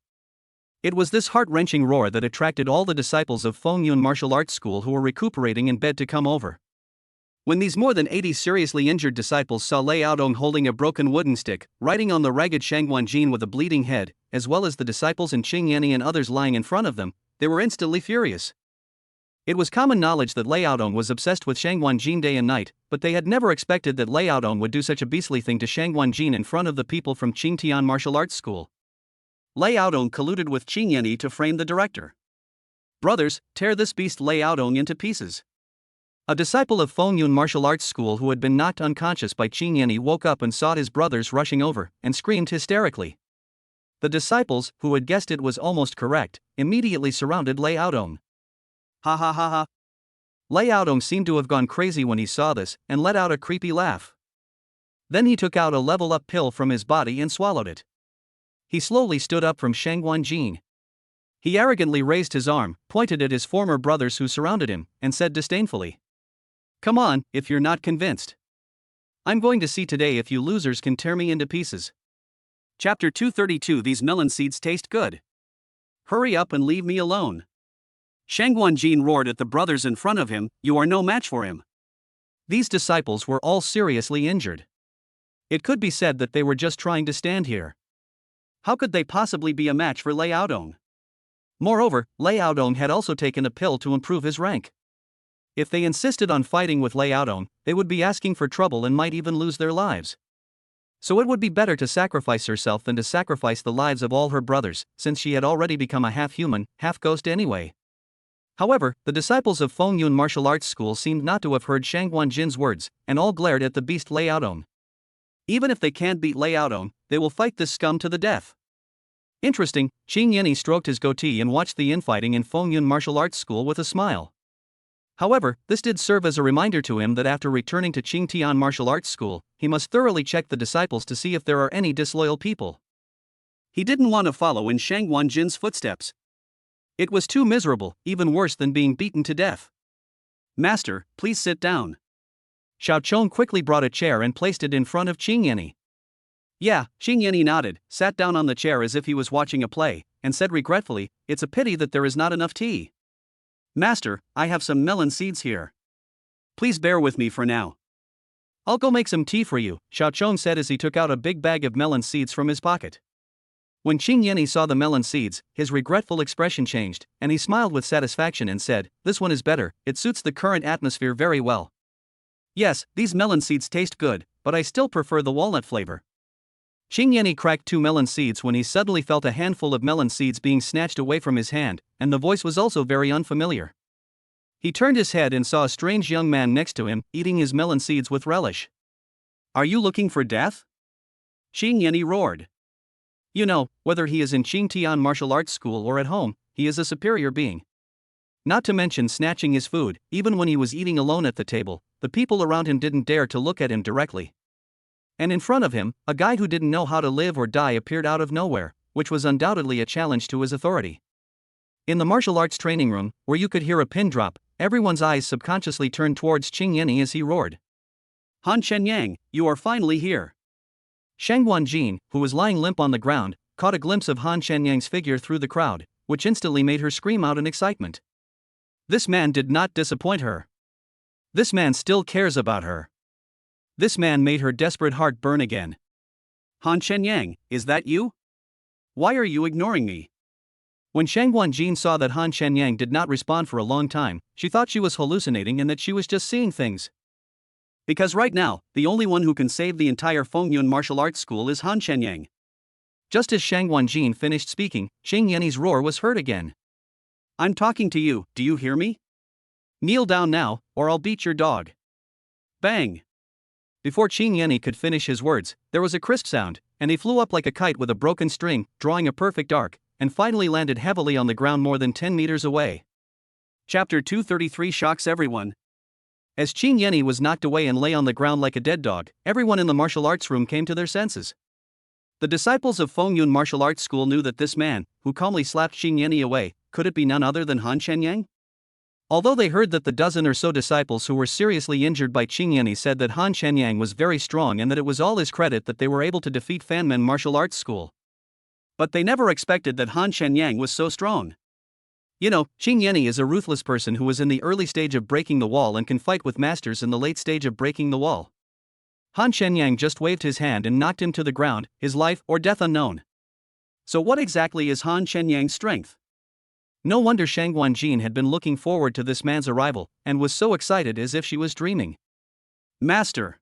It was this heart-wrenching roar that attracted all the disciples of Fengyun Martial Arts School who were recuperating in bed to come over. When these more than 80 seriously injured disciples saw Lei Aodong holding a broken wooden stick, riding on the ragged Shang Wenjin with a bleeding head, as well as the disciples and Qing Yanni and others lying in front of them, they were instantly furious. It was common knowledge that Lei Aodong was obsessed with Shang Wenjin day and night, but they had never expected that Lei Aodong would do such a beastly thing to Shang Wenjin in front of the people from Qingtian Martial Arts School. Lei Aodong colluded with Qing Yanni to frame the director. Brothers, tear this beast Lei Aodong into pieces. A disciple of Fengyun Martial Arts School who had been knocked unconscious by Qing Yanni woke up and saw his brothers rushing over, and screamed hysterically. The disciples, who had guessed it was almost correct, immediately surrounded Lei Aodong. Ha ha ha ha. Lei Aodong seemed to have gone crazy when he saw this, and let out a creepy laugh. Then he took out a level-up pill from his body and swallowed it. He slowly stood up from Shang Wenjin. He arrogantly raised his arm, pointed at his former brothers who surrounded him, and said disdainfully, "Come on, if you're not convinced. I'm going to see today if you losers can tear me into pieces." Chapter 232. These melon seeds taste good. Hurry up and leave me alone. Shang Wenjin roared at the brothers in front of him, "You are no match for him." These disciples were all seriously injured. It could be said that they were just trying to stand here. How could they possibly be a match for Lei Aodong? Moreover, Lei Aodong had also taken a pill to improve his rank. If they insisted on fighting with Lei Aodong, they would be asking for trouble and might even lose their lives. So it would be better to sacrifice herself than to sacrifice the lives of all her brothers, since she had already become a half-human, half-ghost anyway. However, the disciples of Fengyun Martial Arts School seemed not to have heard Shang Wenjin's words, and all glared at the beast Lei Aodong. Even if they can't beat Lei Aodong, they will fight this scum to the death. Interesting, Qing Yanni stroked his goatee and watched the infighting in Fengyun Martial Arts School with a smile. However, this did serve as a reminder to him that after returning to Qingtian Martial Arts School, he must thoroughly check the disciples to see if there are any disloyal people. He didn't want to follow in Shang Wenjin's footsteps. It was too miserable, even worse than being beaten to death. "Master, please sit down." Xiao Chong quickly brought a chair and placed it in front of Qing Yanni. "Yeah," Qing Yanni nodded, sat down on the chair as if he was watching a play, and said regretfully, "It's a pity that there is not enough tea. Master, I have some melon seeds here. Please bear with me for now." "I'll go make some tea for you," Xiao Chong said as he took out a big bag of melon seeds from his pocket. When Qing Yanni saw the melon seeds, his regretful expression changed, and he smiled with satisfaction and said, "This one is better, it suits the current atmosphere very well. Yes, these melon seeds taste good, but I still prefer the walnut flavor." Qing Yanni cracked 2 melon seeds when he suddenly felt a handful of melon seeds being snatched away from his hand, and the voice was also very unfamiliar. He turned his head and saw a strange young man next to him, eating his melon seeds with relish. "Are you looking for death?" Qing Yanni roared. You know, whether he is in Qingtian Martial Arts School or at home, he is a superior being. Not to mention snatching his food, even when he was eating alone at the table, the people around him didn't dare to look at him directly. And in front of him, a guy who didn't know how to live or die appeared out of nowhere, which was undoubtedly a challenge to his authority. In the martial arts training room, where you could hear a pin drop, everyone's eyes subconsciously turned towards Qing Yanni as he roared. "Han Shenyang, you are finally here." Shang Wenjin, who was lying limp on the ground, caught a glimpse of Han Shenyang's figure through the crowd, which instantly made her scream out in excitement. This man did not disappoint her. This man still cares about her. This man made her desperate heart burn again. "Han Shenyang, is that you? Why are you ignoring me?" When Shang Wenjin saw that Han Shenyang did not respond for a long time, she thought she was hallucinating and that she was just seeing things. Because right now, the only one who can save the entire Fengyun Martial Arts School is Han Shenyang. Just as Shang Wenjin finished speaking, Qing Yanni's roar was heard again. "I'm talking to you, do you hear me? Kneel down now, or I'll beat your dog." Bang! Before Qing Yanni could finish his words, there was a crisp sound, and he flew up like a kite with a broken string, drawing a perfect arc, and finally landed heavily on the ground more than 10 meters away. Chapter 233 shocks everyone. As Qing Yeni was knocked away and lay on the ground like a dead dog, everyone in the martial arts room came to their senses. The disciples of Fengyun Martial Arts School knew that this man, who calmly slapped Qing Yeni away, could it be none other than Han Shenyang? Although they heard that the dozen or so disciples who were seriously injured by Qing Yeni said that Han Shenyang was very strong and that it was all his credit that they were able to defeat Fanmen Martial Arts School. But they never expected that Han Shenyang was so strong. You know, Qing Yeni is a ruthless person who was in the early stage of breaking the wall and can fight with masters in the late stage of breaking the wall. Han Shenyang just waved his hand and knocked him to the ground, his life or death unknown. So what exactly is Han Shenyang's strength? No wonder Shang Guanjin had been looking forward to this man's arrival, and was so excited as if she was dreaming. Master!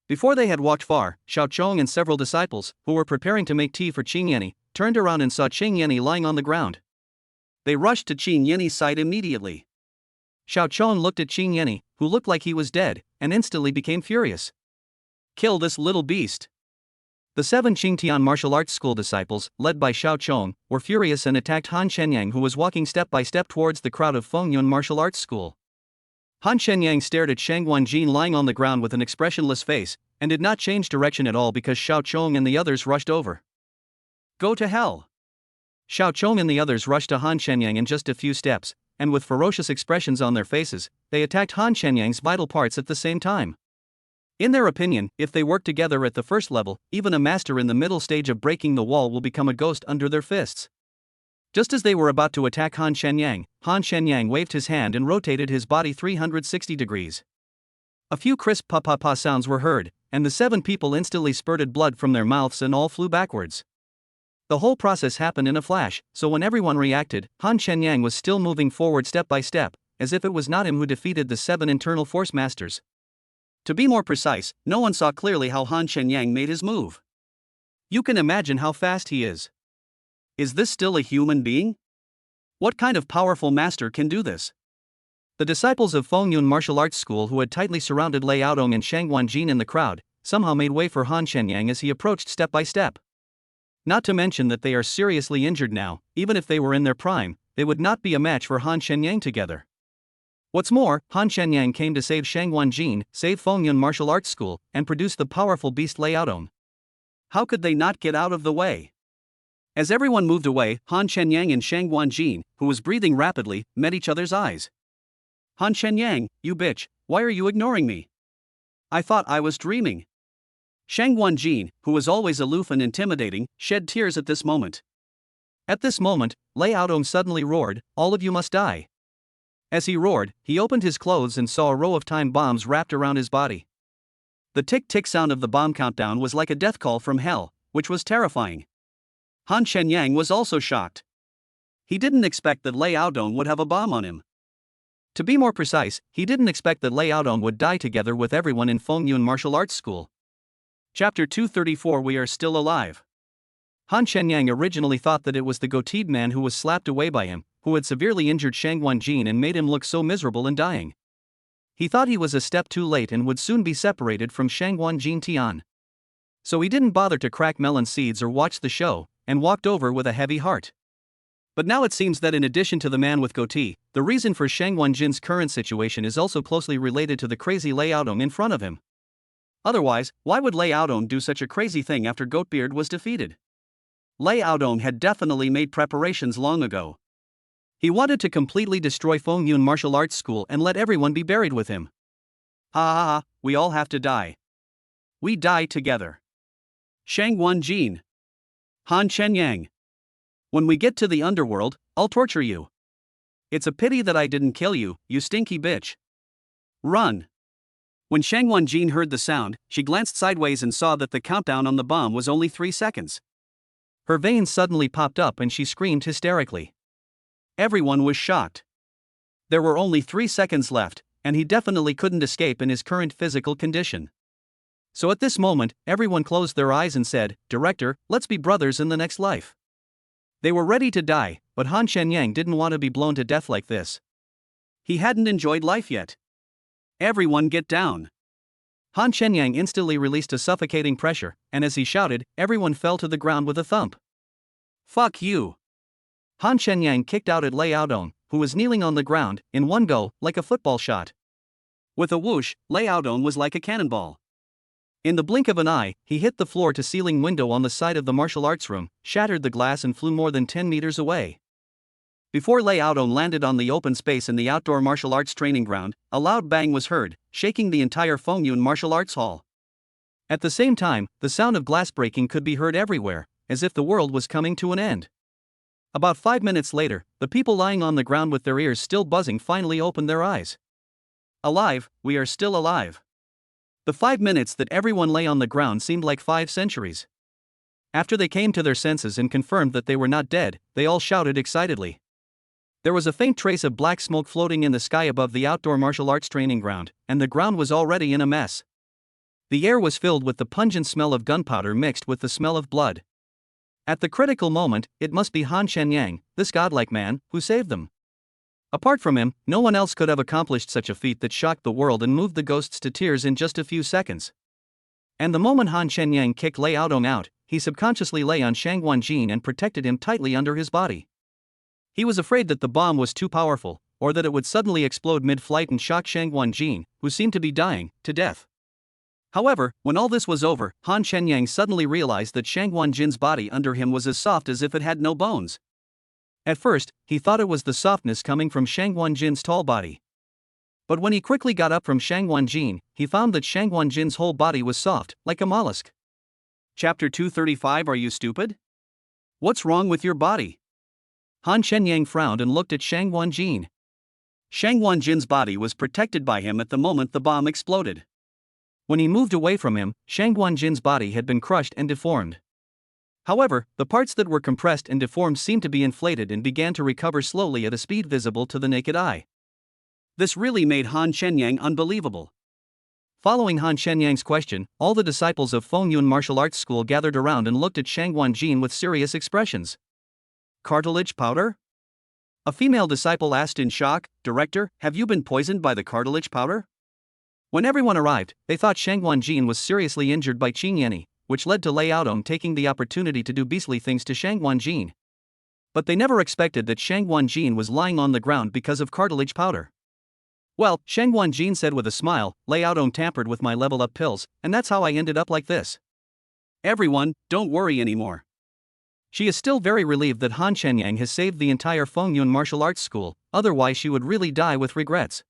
Before they had walked far, Xiao Chong and several disciples, who were preparing to make tea for Qing Yeni, turned around and saw Qing Yeni lying on the ground. They rushed to Qing Yeni's side immediately. Xiao Chong looked at Qing Yeni, who looked like he was dead, and instantly became furious. Kill this little beast! The 7 Qingtian martial arts school disciples, led by Xiao Chong, were furious and attacked Han Shenyang, who was walking step by step towards the crowd of Fengyun Martial Arts School. Han Shenyang stared at Shang Guanjin lying on the ground with an expressionless face, and did not change direction at all because Xiao Chong and the others rushed over. Go to hell! Xiao Chong and the others rushed to Han Shenyang in just a few steps, and with ferocious expressions on their faces, they attacked Han Shenyang's vital parts at the same time. In their opinion, if they work together at the first level, even a master in the middle stage of breaking the wall will become a ghost under their fists. Just as they were about to attack Han Shenyang waved his hand and rotated his body 360 degrees. A few crisp pa-pa-pa sounds were heard, and the 7 people instantly spurted blood from their mouths and all flew backwards. The whole process happened in a flash, so when everyone reacted, Han Shenyang was still moving forward step by step, as if it was not him who defeated the 7 internal force masters. To be more precise, no one saw clearly how Han Shenyang made his move. You can imagine how fast he is. Is this still a human being? What kind of powerful master can do this? The disciples of Fengyun Martial Arts School, who had tightly surrounded Lei Yaodong and Shang Guanjin in the crowd, somehow made way for Han Shenyang as he approached step by step. Not to mention that they are seriously injured now. Even if they were in their prime, they would not be a match for Han Shenyang together. What's more, Han Shenyang came to save Shang Guanjin, save Fengyun Martial Arts School, and produce the powerful beast Lei Yaodong. How could they not get out of the way? As everyone moved away, Han Shenyang and Shang Guanjin, who was breathing rapidly, met each other's eyes. Han Shenyang, you bitch, why are you ignoring me? I thought I was dreaming. Shang Guanjin, who was always aloof and intimidating, shed tears at this moment. At this moment, Lei Yaodong suddenly roared, "All of you must die." As he roared, he opened his clothes and saw a row of time bombs wrapped around his body. The tick-tick sound of the bomb countdown was like a death call from hell, which was terrifying. Han Shenyang was also shocked. He didn't expect that Lei Yaodong would have a bomb on him. To be more precise, he didn't expect that Lei Yaodong would die together with everyone in Fengyun Martial Arts School. Chapter 234 We Are Still Alive. Han Shenyang originally thought that it was the goateed man who was slapped away by him, who had severely injured Shang Guanjin and made him look so miserable and dying. He thought he was a step too late and would soon be separated from Shang Guanjin Tian. So he didn't bother to crack melon seeds or watch the show, and walked over with a heavy heart. But now it seems that in addition to the man with goatee, the reason for Shang Guanjin's current situation is also closely related to the crazy Lei Yaodong in front of him. Otherwise, why would Lei Yaodong do such a crazy thing after Goatbeard was defeated? Lei Yaodong had definitely made preparations long ago. He wanted to completely destroy Fengyun Martial Arts School and let everyone be buried with him. Ha ha ha, we all have to die. We die together. Shang Guanjin. Han Shenyang. When we get to the underworld, I'll torture you. It's a pity that I didn't kill you, you stinky bitch. Run. When Shang Guanjin heard the sound, she glanced sideways and saw that the countdown on the bomb was only 3 seconds. Her veins suddenly popped up and she screamed hysterically. Everyone was shocked. There were only 3 seconds left, and he definitely couldn't escape in his current physical condition. So at this moment, everyone closed their eyes and said, "Director, let's be brothers in the next life." They were ready to die, but Han Shenyang didn't want to be blown to death like this. He hadn't enjoyed life yet. Everyone get down. Han Shenyang instantly released a suffocating pressure, and as he shouted, everyone fell to the ground with a thump. Fuck you. Han Shenyang kicked out at Lei Yaodong, who was kneeling on the ground, in one go, like a football shot. With a whoosh, Lei Aodong was like a cannonball. In the blink of an eye, he hit the floor-to-ceiling window on the side of the martial arts room, shattered the glass and flew more than 10 meters away. Before Lei Aodong landed on the open space in the outdoor martial arts training ground, a loud bang was heard, shaking the entire Fengyun martial arts hall. At the same time, the sound of glass breaking could be heard everywhere, as if the world was coming to an end. About 5 minutes later, the people lying on the ground with their ears still buzzing finally opened their eyes. Alive, we are still alive. The 5 minutes that everyone lay on the ground seemed like 5 centuries. After they came to their senses and confirmed that they were not dead, they all shouted excitedly. There was a faint trace of black smoke floating in the sky above the outdoor martial arts training ground, and the ground was already in a mess. The air was filled with the pungent smell of gunpowder mixed with the smell of blood. At the critical moment, it must be Han Shenyang, this godlike man, who saved them. Apart from him, no one else could have accomplished such a feat that shocked the world and moved the ghosts to tears in just a few seconds. And the moment Han Shenyang kicked Lei Aodong out, he subconsciously lay on Shang Guanjin and protected him tightly under his body. He was afraid that the bomb was too powerful, or that it would suddenly explode mid-flight and shock Shang Guanjin, who seemed to be dying, to death. However, when all this was over, Han Shenyang suddenly realized that Shang Guanjin's body under him was as soft as if it had no bones. At first, he thought it was the softness coming from Shang Guanjin's tall body. But when he quickly got up from Shang Guanjin, he found that Shang Guanjin's whole body was soft, like a mollusk. Chapter 235. Are you stupid? What's wrong with your body? Han Shenyang frowned and looked at Shang Guanjin. Shang Guanjin's body was protected by him at the moment the bomb exploded. When he moved away from him, Shang Guanjin's body had been crushed and deformed. However, the parts that were compressed and deformed seemed to be inflated and began to recover slowly at a speed visible to the naked eye. This really made Han Shenyang unbelievable. Following Han Shenyang's question, all the disciples of Fengyun Martial Arts School gathered around and looked at Shang Guanjin with serious expressions. Cartilage powder? A female disciple asked in shock, "Director, have you been poisoned by the cartilage powder?" When everyone arrived, they thought Shang Guanjin was seriously injured by Qingyanni, which led to Lei Aodong taking the opportunity to do beastly things to Shang Guanjin. But they never expected that Shang Guanjin was lying on the ground because of cartilage powder. Well, Shang Guanjin said with a smile, Lei Aodong tampered with my level-up pills, and that's how I ended up like this. Everyone, don't worry anymore. She is still very relieved that Han Shenyang has saved the entire Fengyun Martial Arts School, otherwise she would really die with regrets.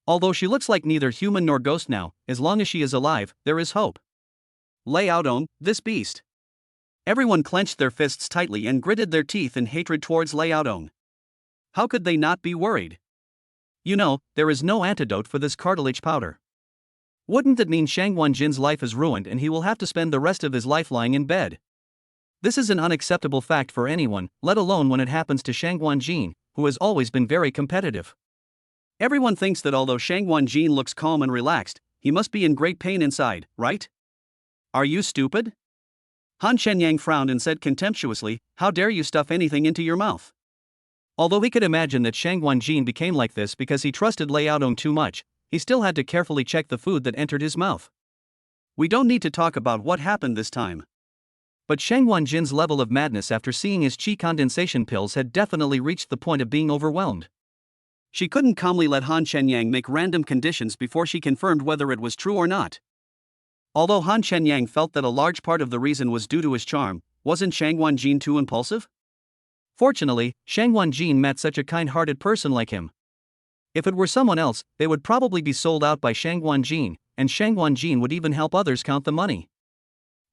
Although she looks like neither human nor ghost now, as long as she is alive, there is hope. Lei Aodong, this beast. Everyone clenched their fists tightly and gritted their teeth in hatred towards Lei Aodong. How could they not be worried? You know, there is no antidote for this cartilage powder. Wouldn't it mean Shang Guanjin's life is ruined and he will have to spend the rest of his life lying in bed? This is an unacceptable fact for anyone, let alone when it happens to Shang Guanjin, who has always been very competitive. Everyone thinks that although Shang Guanjin looks calm and relaxed, he must be in great pain inside, right? Are you stupid? Han Shenyang frowned and said contemptuously, "How dare you stuff anything into your mouth?" Although he could imagine that Shang Guanjin became like this because he trusted Lei Aodong too much, he still had to carefully check the food that entered his mouth. We don't need to talk about what happened this time. But Shang Guanjin's level of madness after seeing his qi condensation pills had definitely reached the point of being overwhelmed. She couldn't calmly let Han Shenyang make random conditions before she confirmed whether it was true or not. Although Han Shenyang felt that a large part of the reason was due to his charm, wasn't Shang Guanjin too impulsive? Fortunately, Shang Guanjin met such a kind-hearted person like him. If it were someone else, they would probably be sold out by Shang Guanjin, and Shang Guanjin would even help others count the money.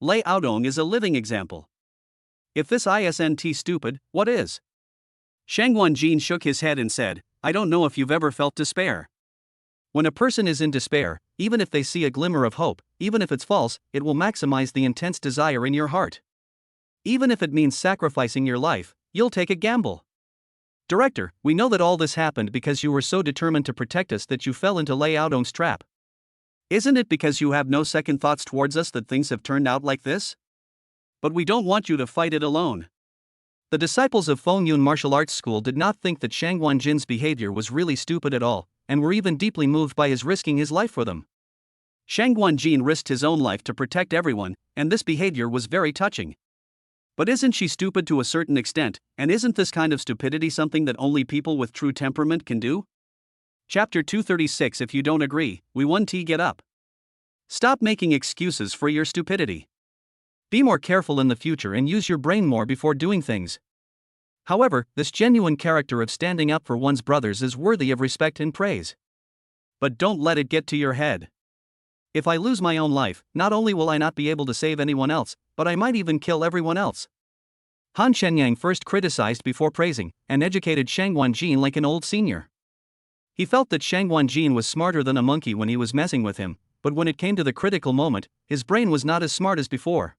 Lei Aodong is a living example. If this isn't stupid, what is? Shang Guanjin shook his head and said, "I don't know if you've ever felt despair. When a person is in despair, even if they see a glimmer of hope, even if it's false, it will maximize the intense desire in your heart. Even if it means sacrificing your life, you'll take a gamble. Director, we know that all this happened because you were so determined to protect us that you fell into Lei Aodong's trap. Isn't it because you have no second thoughts towards us that things have turned out like this? But we don't want you to fight it alone." The disciples of Fengyun Martial Arts School did not think that Shang Guanjin's behavior was really stupid at all, and were even deeply moved by his risking his life for them. Shang Guanjin risked his own life to protect everyone, and this behavior was very touching. But isn't she stupid to a certain extent, and isn't this kind of stupidity something that only people with true temperament can do? Chapter 236. If you don't agree, we 1T get up. Stop making excuses for your stupidity. Be more careful in the future and use your brain more before doing things. However, this genuine character of standing up for one's brothers is worthy of respect and praise. But don't let it get to your head. If I lose my own life, not only will I not be able to save anyone else, but I might even kill everyone else. Han Shenyang first criticized before praising, and educated Shang Wanjin like an old senior. He felt that Shang Wanjin was smarter than a monkey when he was messing with him, but when it came to the critical moment, his brain was not as smart as before.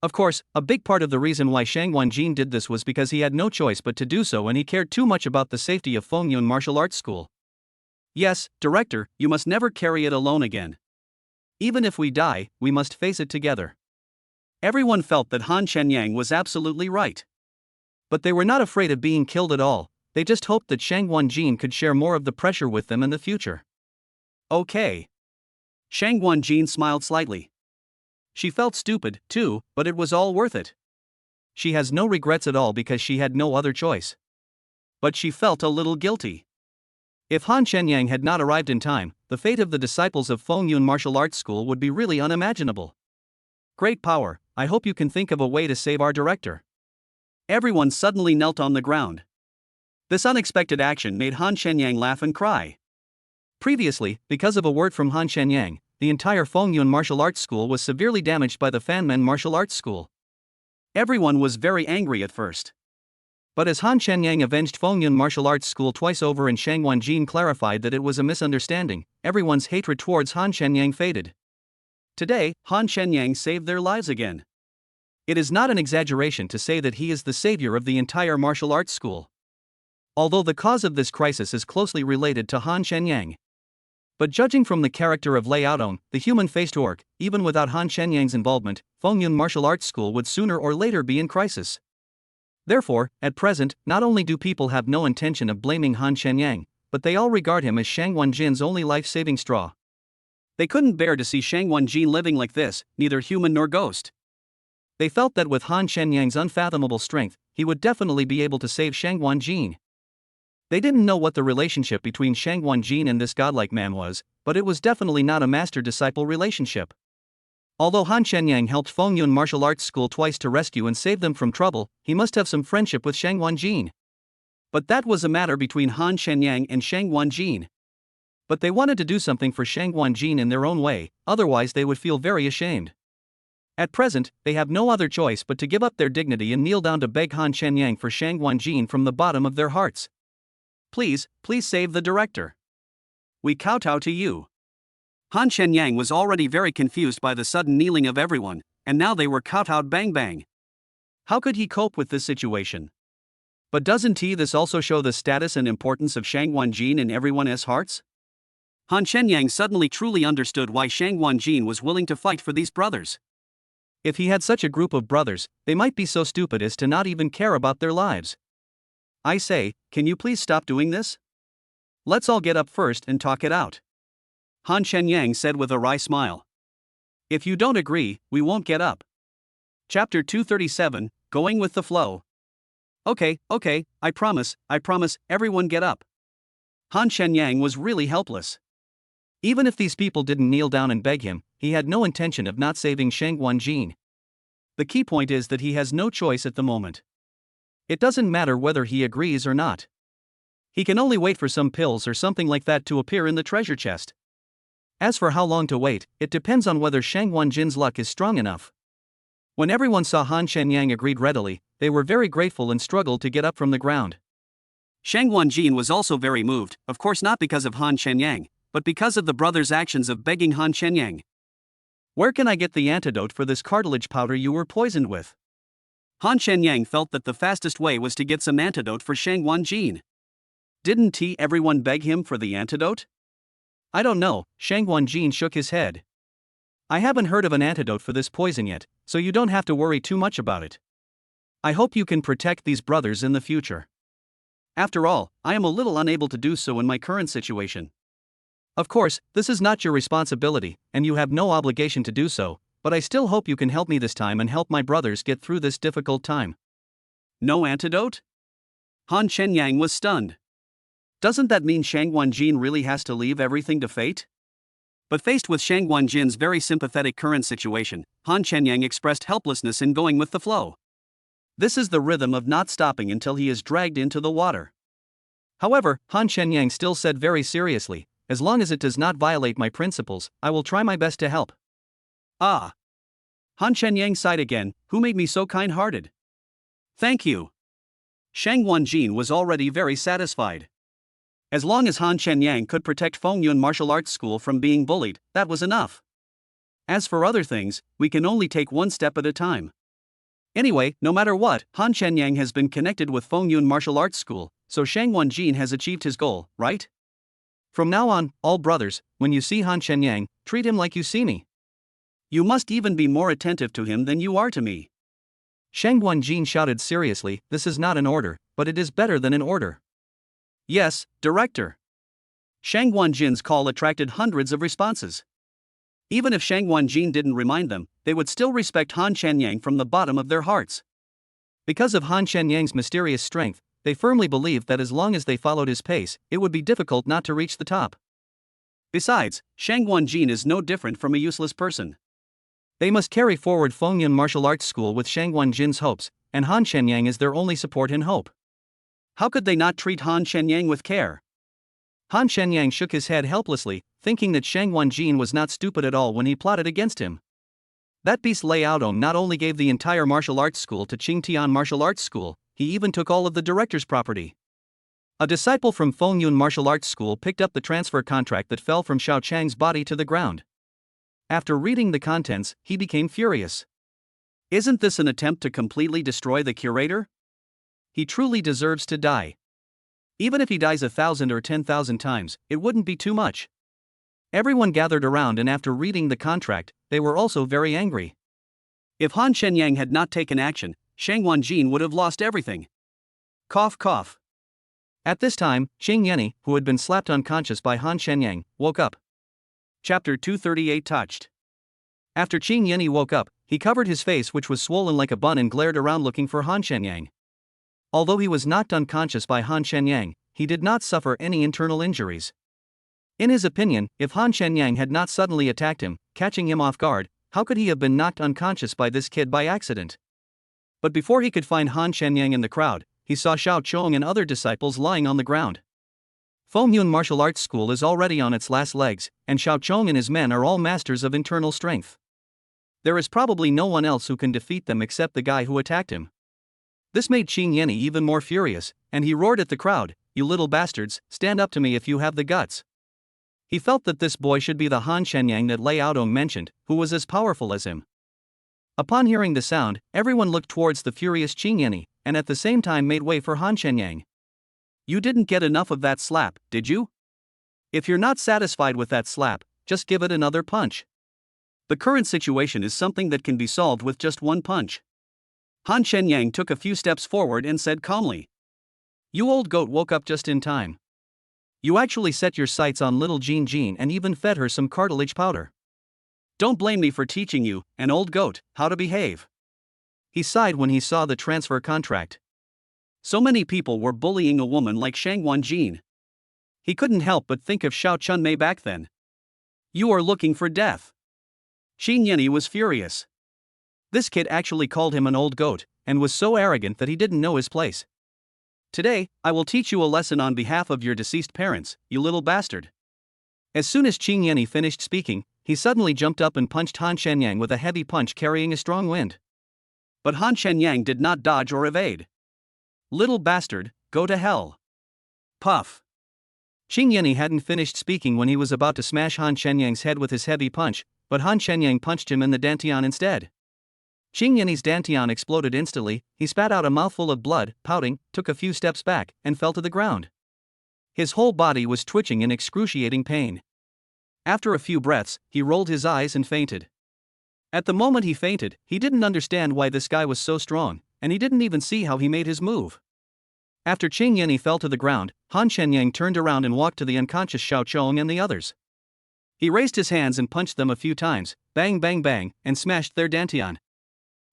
Of course, a big part of the reason why Shang Wanjin did this was because he had no choice but to do so, and he cared too much about the safety of Fengyun Martial Arts School. Yes, director, you must never carry it alone again. Even if we die, we must face it together. Everyone felt that Han Shenyang was absolutely right. But they were not afraid of being killed at all, they just hoped that Shang Wanjin could share more of the pressure with them in the future. Okay. Shang Wanjin smiled slightly. She felt stupid, too, but it was all worth it. She has no regrets at all because she had no other choice. But she felt a little guilty. If Han Shenyang had not arrived in time, the fate of the disciples of Fengyun Martial Arts School would be really unimaginable. Great power, I hope you can think of a way to save our director. Everyone suddenly knelt on the ground. This unexpected action made Han Shenyang laugh and cry. Previously, because of a word from Han Shenyang, the entire Fengyun Martial Arts School was severely damaged by the Fanmen Martial Arts School. Everyone was very angry at first. But as Han Shenyang avenged Fengyun Martial Arts School twice over and Shang Wanjin clarified that it was a misunderstanding, everyone's hatred towards Han Shenyang faded. Today, Han Shenyang saved their lives again. It is not an exaggeration to say that he is the savior of the entire martial arts school. Although the cause of this crisis is closely related to Han Shenyang. But judging from the character of Lei Aodong, the human-faced orc, even without Han Shenyang's involvement, Fengyun Martial Arts School would sooner or later be in crisis. Therefore, at present, not only do people have no intention of blaming Han Shenyang, but they all regard him as Shang Wanjin's only life-saving straw. They couldn't bear to see Shang Wanjin living like this, neither human nor ghost. They felt that with Han Shenyang's unfathomable strength, he would definitely be able to save Shang Wanjin. They didn't know what the relationship between Shang Wanjin and this godlike man was, but it was definitely not a master-disciple relationship. Although Han Shenyang helped Fengyun Martial Arts School twice to rescue and save them from trouble, he must have some friendship with Shang Wanjin. But that was a matter between Han Shenyang and Shang Wanjin. But they wanted to do something for Shang Wanjin in their own way, otherwise they would feel very ashamed. At present, they have no other choice but to give up their dignity and kneel down to beg Han Shenyang for Shang Wanjin from the bottom of their hearts. Please save the director. We kowtow to you. Han Shenyang was already very confused by the sudden kneeling of everyone, and now they were kowtowed bang bang. How could he cope with this situation? But doesn't this also show the status and importance of Shang Wanjin in everyone's hearts? Han Shenyang suddenly truly understood why Shang Wanjin was willing to fight for these brothers. If he had such a group of brothers, they might be so stupid as to not even care about their lives. I say, can you please stop doing this? Let's all get up first and talk it out. Han Shenyang said with a wry smile. If you don't agree, we won't get up. Chapter 237, Going with the Flow. Okay, I promise, everyone get up. Han Shenyang was really helpless. Even if these people didn't kneel down and beg him, he had no intention of not saving Shang Wanjin. The key point is that he has no choice at the moment. It doesn't matter whether he agrees or not. He can only wait for some pills or something like that to appear in the treasure chest. As for how long to wait, it depends on whether Shang Wanjin's luck is strong enough. When everyone saw Han Shenyang agreed readily, they were very grateful and struggled to get up from the ground. Shang Wanjin was also very moved, of course not because of Han Shenyang, but because of the brothers' actions of begging Han Shenyang. Where can I get the antidote for this cartilage powder you were poisoned with? Han Shenyang felt that the fastest way was to get some antidote for Shang Wanjin. Didn't everyone beg him for the antidote? I don't know, Shang Wanjin shook his head. I haven't heard of an antidote for this poison yet, so you don't have to worry too much about it. I hope you can protect these brothers in the future. After all, I am a little unable to do so in my current situation. Of course, this is not your responsibility, and you have no obligation to do so, but I still hope you can help me this time and help my brothers get through this difficult time." No antidote? Han Shenyang was stunned. Doesn't that mean Shang Wanjin really has to leave everything to fate? But faced with Shang Wanjin's very sympathetic current situation, Han Shenyang expressed helplessness in going with the flow. This is the rhythm of not stopping until he is dragged into the water. However, Han Shenyang still said very seriously, "As long as it does not violate my principles, I will try my best to help." Ah. Han Shenyang sighed again, "Who made me so kind-hearted? Thank you." Shang Wanjin was already very satisfied. As long as Han Shenyang could protect Fengyun Martial Arts School from being bullied, that was enough. As for other things, we can only take one step at a time. Anyway, no matter what, Han Shenyang has been connected with Fengyun Martial Arts School, so Shang Wanjin has achieved his goal, right? From now on, all brothers, when you see Han Shenyang, treat him like you see me. You must even be more attentive to him than you are to me. Shang Wanjin shouted seriously, "This is not an order, but it is better than an order." Yes, Director. Shang Wanjin's call attracted hundreds of responses. Even if Shang Wanjin didn't remind them, they would still respect Han Shenyang from the bottom of their hearts. Because of Han Shenyang's mysterious strength, they firmly believed that as long as they followed his pace, it would be difficult not to reach the top. Besides, Shang Wanjin is no different from a useless person. They must carry forward Fengyun Martial Arts School with Shang Wanjin's hopes, and Han Shenyang is their only support and hope. How could they not treat Han Shenyang with care? Han Shenyang shook his head helplessly, thinking that Shang Wanjin was not stupid at all when he plotted against him. That beast Lei Aodong not only gave the entire martial arts school to Qingtian Martial Arts School, he even took all of the director's property. A disciple from Fengyun Martial Arts School picked up the transfer contract that fell from Xiao Chang's body to the ground. After reading the contents, he became furious. Isn't this an attempt to completely destroy the curator? He truly deserves to die. Even if he dies 1,000 or 10,000 times, it wouldn't be too much. Everyone gathered around, and after reading the contract, they were also very angry. If Han Shenyang had not taken action, Shang Wanjin would have lost everything. Cough cough. At this time, Qing Yanni, who had been slapped unconscious by Han Shenyang, woke up. Chapter 238 touched. After Qing Yanni woke up, he covered his face, which was swollen like a bun, and glared around looking for Han Shenyang. Although he was knocked unconscious by Han Shenyang, he did not suffer any internal injuries. In his opinion, if Han Shenyang had not suddenly attacked him, catching him off guard, how could he have been knocked unconscious by this kid by accident? But before he could find Han Shenyang in the crowd, he saw Xiao Chong and other disciples lying on the ground. Fengyun Martial Arts School is already on its last legs, and Xiao Chong and his men are all masters of internal strength. There is probably no one else who can defeat them except the guy who attacked him. This made Qing Yanni even more furious, and he roared at the crowd, "You little bastards, stand up to me if you have the guts." He felt that this boy should be the Han Shenyang that Lei Aodong mentioned, who was as powerful as him. Upon hearing the sound, everyone looked towards the furious Qing Yanni, and at the same time made way for Han Shenyang. You didn't get enough of that slap, did you? If you're not satisfied with that slap, just give it another punch. The current situation is something that can be solved with just one punch. Han Shenyang took a few steps forward and said calmly. You old goat woke up just in time. You actually set your sights on little Jean Jean and even fed her some cartilage powder. Don't blame me for teaching you, an old goat, how to behave. He sighed when he saw the transfer contract. So many people were bullying a woman like Shang Wanjin. He couldn't help but think of Xiao Chunmei back then. You are looking for death. Qing Yanni was furious. This kid actually called him an old goat, and was so arrogant that he didn't know his place. Today, I will teach you a lesson on behalf of your deceased parents, you little bastard. As soon as Qing Yanni finished speaking, he suddenly jumped up and punched Han Shenyang with a heavy punch carrying a strong wind. But Han Shenyang did not dodge or evade. Little bastard, go to hell. Puff. Qing Yanni hadn't finished speaking when he was about to smash Han Shenyang's head with his heavy punch, but Han Shenyang punched him in the dantian instead. Qing Yanni's dantian exploded instantly. He spat out a mouthful of blood, pouting, took a few steps back, and fell to the ground. His whole body was twitching in excruciating pain. After a few breaths, he rolled his eyes and fainted. At the moment he fainted, he didn't understand why this guy was so strong, and he didn't even see how he made his move. After Qing Yanni fell to the ground, Han Shenyang turned around and walked to the unconscious Xiao Chong and the others. He raised his hands and punched them a few times, bang bang bang, and smashed their dantian.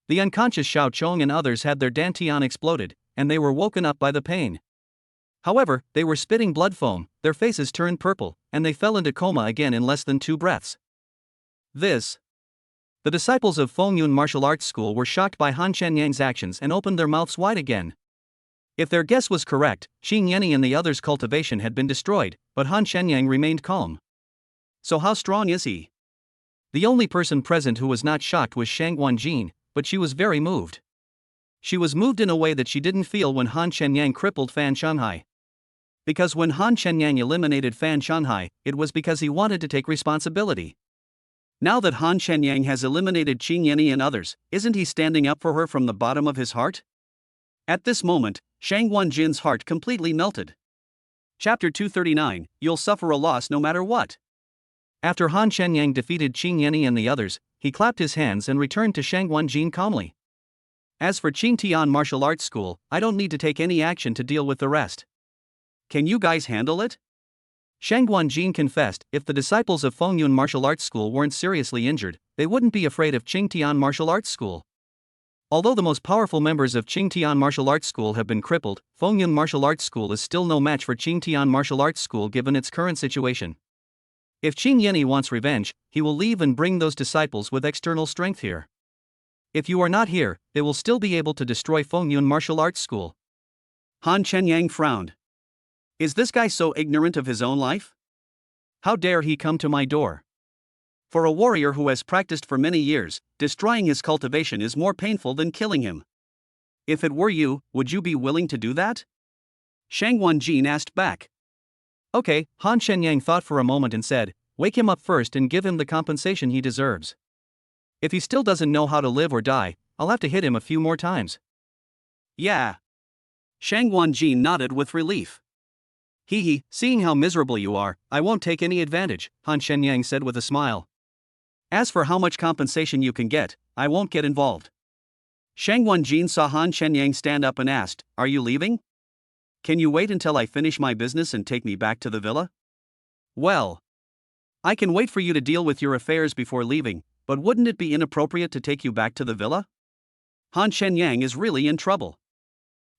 The unconscious Xiao Chong and others had their dantian exploded, and they were woken up by the pain. However, they were spitting blood foam, their faces turned purple, and they fell into coma again in less than 2 breaths. The disciples of Fengyun Martial Arts School were shocked by Han Shenyang's actions and opened their mouths wide again. If their guess was correct, Qing Yanni and the others' cultivation had been destroyed, but Han Shenyang remained calm. So how strong is he? The only person present who was not shocked was Shang Guanjin, but she was very moved. She was moved in a way that she didn't feel when Han Shenyang crippled Fan Shanghai. Because when Han Shenyang eliminated Fan Shanghai, it was because he wanted to take responsibility. Now that Han Shenyang has eliminated Qing Yanni and others, isn't he standing up for her from the bottom of his heart? At this moment, Shang Guanjin's heart completely melted. Chapter 239, You'll suffer a loss no matter what. After Han Shenyang defeated Qing Yanni and the others, he clapped his hands and returned to Shang Guanjin calmly. As for Qing Tian Martial Arts School, I don't need to take any action to deal with the rest. Can you guys handle it? Shang Guanjin confessed, if the disciples of Fengyun Martial Arts School weren't seriously injured, they wouldn't be afraid of Qing Tian Martial Arts School. Although the most powerful members of Qing Tian Martial Arts School have been crippled, Fengyun Martial Arts School is still no match for Qing Tian Martial Arts School given its current situation. If Qing Yanni wants revenge, he will leave and bring those disciples with external strength here. If you are not here, they will still be able to destroy Fengyun Martial Arts School. Han Shenyang frowned. Is this guy so ignorant of his own life? How dare he come to my door? For a warrior who has practiced for many years, destroying his cultivation is more painful than killing him. If it were you, would you be willing to do that? Shang Guanjin asked back. Okay, Han Shenyang thought for a moment and said, wake him up first and give him the compensation he deserves. If he still doesn't know how to live or die, I'll have to hit him a few more times. Yeah. Shang Guanjin nodded with relief. Hee, seeing how miserable you are, I won't take any advantage, Han Shenyang said with a smile. As for how much compensation you can get, I won't get involved. Shang Guanjin saw Han Shenyang stand up and asked, are you leaving? Can you wait until I finish my business and take me back to the villa? Well, I can wait for you to deal with your affairs before leaving, but wouldn't it be inappropriate to take you back to the villa? Han Shenyang is really in trouble.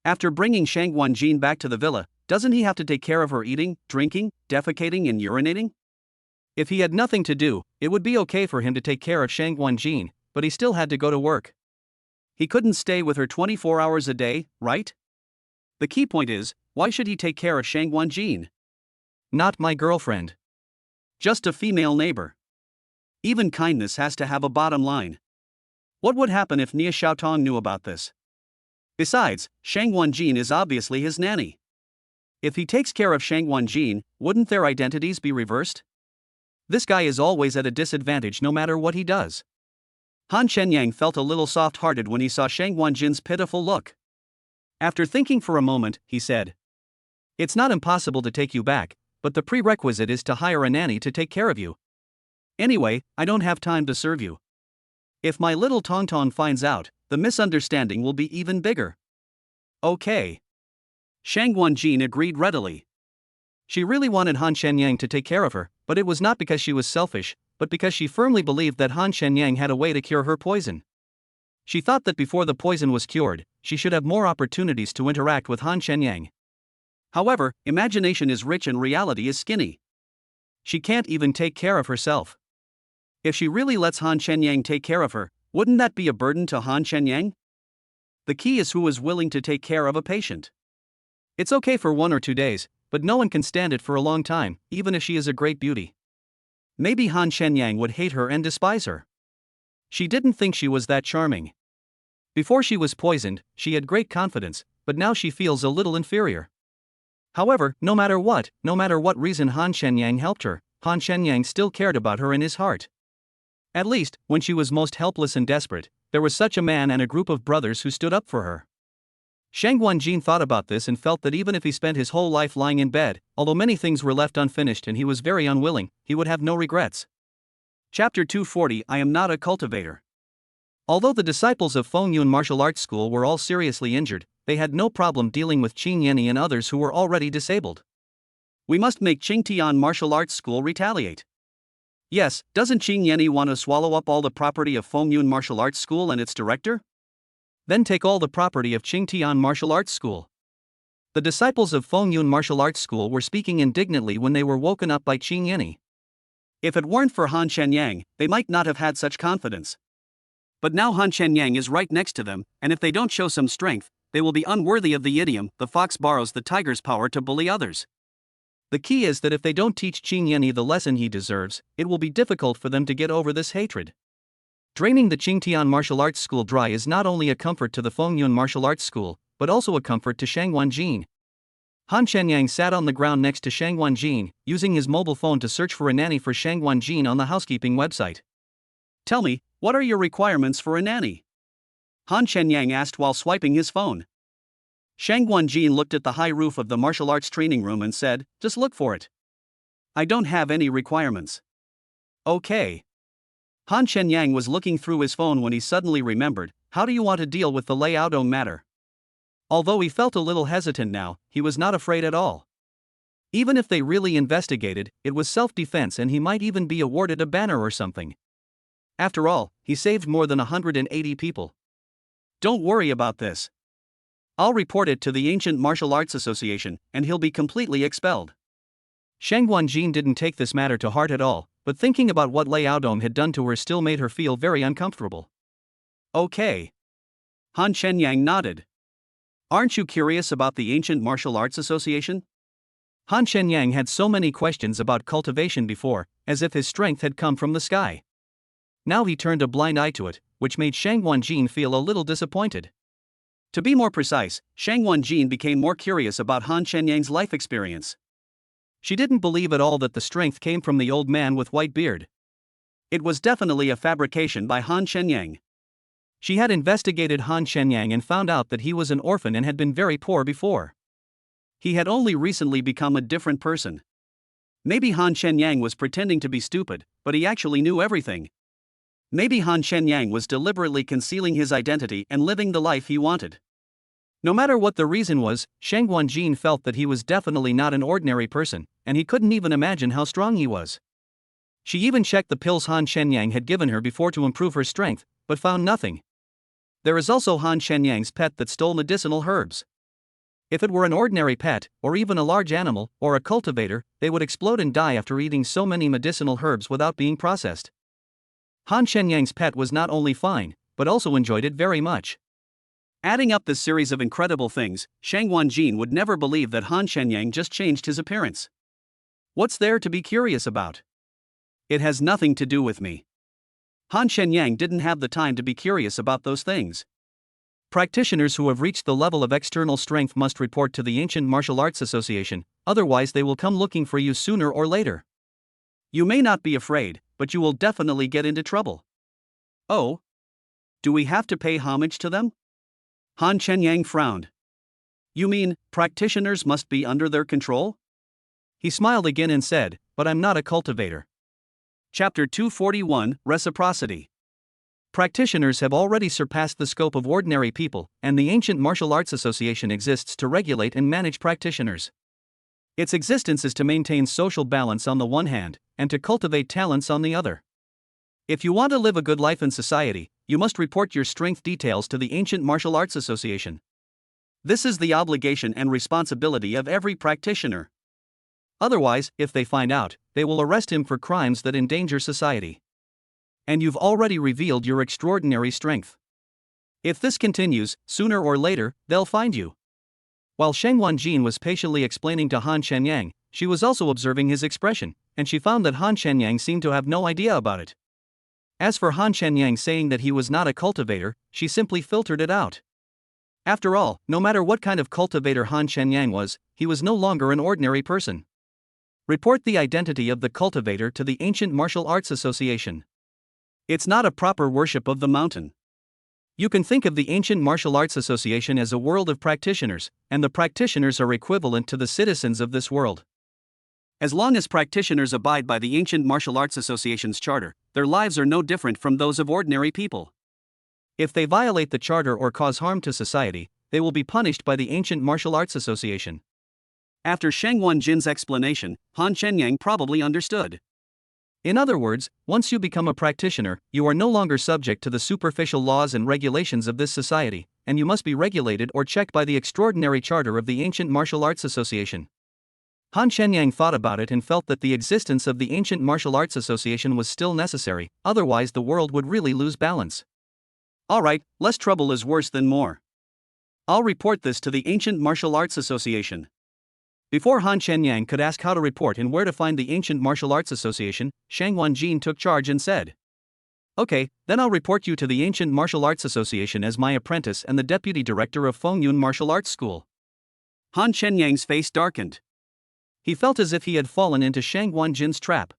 After bringing Shang Guanjin back to the villa, doesn't he have to take care of her eating, drinking, defecating and urinating? If he had nothing to do, it would be okay for him to take care of Shang Guanjin, but he still had to go to work. He couldn't stay with her 24 hours a day, right? The key point is, why should he take care of Shang Guanjin? Not my girlfriend. Just a female neighbor. Even kindness has to have a bottom line. What would happen if Nia Xiaotong knew about this? Besides, Shang Guanjin is obviously his nanny. If he takes care of Shang Guanjin, wouldn't their identities be reversed? This guy is always at a disadvantage no matter what he does. Han Shenyang felt a little soft-hearted when he saw Shang Guanjin's pitiful look. After thinking for a moment, he said, it's not impossible to take you back, but the prerequisite is to hire a nanny to take care of you. Anyway, I don't have time to serve you. If my little Tongtong finds out, the misunderstanding will be even bigger. Okay. Shang Guanjin agreed readily. She really wanted Han Shenyang to take care of her, but it was not because she was selfish, but because she firmly believed that Han Shenyang had a way to cure her poison. She thought that before the poison was cured, she should have more opportunities to interact with Han Shenyang. However, imagination is rich and reality is skinny. She can't even take care of herself. If she really lets Han Shenyang take care of her, wouldn't that be a burden to Han Shenyang? The key is who is willing to take care of a patient. It's okay for 1 or 2 days, but no one can stand it for a long time, even if she is a great beauty. Maybe Han Shenyang would hate her and despise her. She didn't think she was that charming. Before she was poisoned, she had great confidence, but now she feels a little inferior. However, no matter what reason Han Shenyang helped her, Han Shenyang still cared about her in his heart. At least, when she was most helpless and desperate, there was such a man and a group of brothers who stood up for her. Shang Guanjin thought about this and felt that even if he spent his whole life lying in bed, although many things were left unfinished and he was very unwilling, he would have no regrets. Chapter 240 I am not a cultivator. Although the disciples of Fengyun Martial Arts School were all seriously injured, they had no problem dealing with Qing Yanni and others who were already disabled. We must make Qing Tian Martial Arts School retaliate. Yes, doesn't Qing Yanni want to swallow up all the property of Fengyun Martial Arts School and its director? Then take all the property of Qingtian Martial Arts School. The disciples of Fengyun Martial Arts School were speaking indignantly when they were woken up by Qing Yanni. If it weren't for Han Shenyang, they might not have had such confidence. But now Han Shenyang is right next to them, and if they don't show some strength, they will be unworthy of the idiom, the fox borrows the tiger's power to bully others. The key is that if they don't teach Qing Yanni the lesson he deserves, it will be difficult for them to get over this hatred. Draining the Qingtian Martial Arts School dry is not only a comfort to the Fengyun Martial Arts School, but also a comfort to Shang Wanjin. Han Shenyang sat on the ground next to Shang Wanjin, using his mobile phone to search for a nanny for Shang Wanjin on the housekeeping website. Tell me, what are your requirements for a nanny? Han Shenyang asked while swiping his phone. Shang Wanjin looked at the high roof of the martial arts training room and said, just look for it. I don't have any requirements. Okay. Han Shenyang was looking through his phone when he suddenly remembered, how do you want to deal with the Liaodong matter? Although he felt a little hesitant now, he was not afraid at all. Even if they really investigated, it was self-defense and he might even be awarded a banner or something. After all, he saved more than 180 people. Don't worry about this. I'll report it to the Ancient Martial Arts Association, and he'll be completely expelled. Shang Wanjin didn't take this matter to heart at all, but thinking about what Liaodong had done to her still made her feel very uncomfortable. Okay. Han Shenyang nodded. Aren't you curious about the Ancient Martial Arts Association? Han Shenyang had so many questions about cultivation before, as if his strength had come from the sky. Now he turned a blind eye to it, which made Shang Wanjin feel a little disappointed. To be more precise, Shang Wanjin became more curious about Han Shenyang's life experience. She didn't believe at all that the strength came from the old man with white beard. It was definitely a fabrication by Han Shenyang. She had investigated Han Shenyang and found out that he was an orphan and had been very poor before. He had only recently become a different person. Maybe Han Shenyang was pretending to be stupid, but he actually knew everything. Maybe Han Shenyang was deliberately concealing his identity and living the life he wanted. No matter what the reason was, Shang Wanjin felt that he was definitely not an ordinary person, and he couldn't even imagine how strong he was. She even checked the pills Han Shenyang had given her before to improve her strength, but found nothing. There is also Han Shenyang's pet that stole medicinal herbs. If it were an ordinary pet, or even a large animal, or a cultivator, they would explode and die after eating so many medicinal herbs without being processed. Han Shenyang's pet was not only fine, but also enjoyed it very much. Adding up this series of incredible things, Shang Wanjin would never believe that Han Shenyang just changed his appearance. What's there to be curious about? It has nothing to do with me. Han Shenyang didn't have the time to be curious about those things. Practitioners who have reached the level of external strength must report to the Ancient Martial Arts Association, otherwise they will come looking for you sooner or later. You may not be afraid, but you will definitely get into trouble. Oh? Do we have to pay homage to them? Han Shenyang frowned. You mean, practitioners must be under their control? He smiled again and said, but I'm not a cultivator. Chapter 241, Reciprocity. Practitioners have already surpassed the scope of ordinary people, and the Ancient Martial Arts Association exists to regulate and manage practitioners. Its existence is to maintain social balance on the one hand, and to cultivate talents on the other. If you want to live a good life in society, you must report your strength details to the Ancient Martial Arts Association. This is the obligation and responsibility of every practitioner. Otherwise, if they find out, they will arrest him for crimes that endanger society. And you've already revealed your extraordinary strength. If this continues, sooner or later, they'll find you. While Shang Wanjin was patiently explaining to Han Shenyang, she was also observing his expression, and she found that Han Shenyang seemed to have no idea about it. As for Han Shenyang saying that he was not a cultivator, she simply filtered it out. After all, no matter what kind of cultivator Han Shenyang was, he was no longer an ordinary person. Report the identity of the cultivator to the Ancient Martial Arts Association. It's not a proper worship of the mountain. You can think of the Ancient Martial Arts Association as a world of practitioners, and the practitioners are equivalent to the citizens of this world. As long as practitioners abide by the Ancient Martial Arts Association's charter, their lives are no different from those of ordinary people. If they violate the charter or cause harm to society, they will be punished by the Ancient Martial Arts Association. After Shang Wanjin's explanation, Han Shenyang probably understood. In other words, once you become a practitioner, you are no longer subject to the superficial laws and regulations of this society, and you must be regulated or checked by the extraordinary charter of the Ancient Martial Arts Association. Han Shenyang thought about it and felt that the existence of the Ancient Martial Arts Association was still necessary, otherwise the world would really lose balance. Alright, less trouble is worse than more. I'll report this to the Ancient Martial Arts Association. Before Han Shenyang could ask how to report and where to find the Ancient Martial Arts Association, Shang Wanjin took charge and said, "Okay, then I'll report you to the Ancient Martial Arts Association as my apprentice and the deputy director of Fengyun Martial Arts School." Han Shenyang's face darkened. He felt as if he had fallen into Shang Wanjin's trap.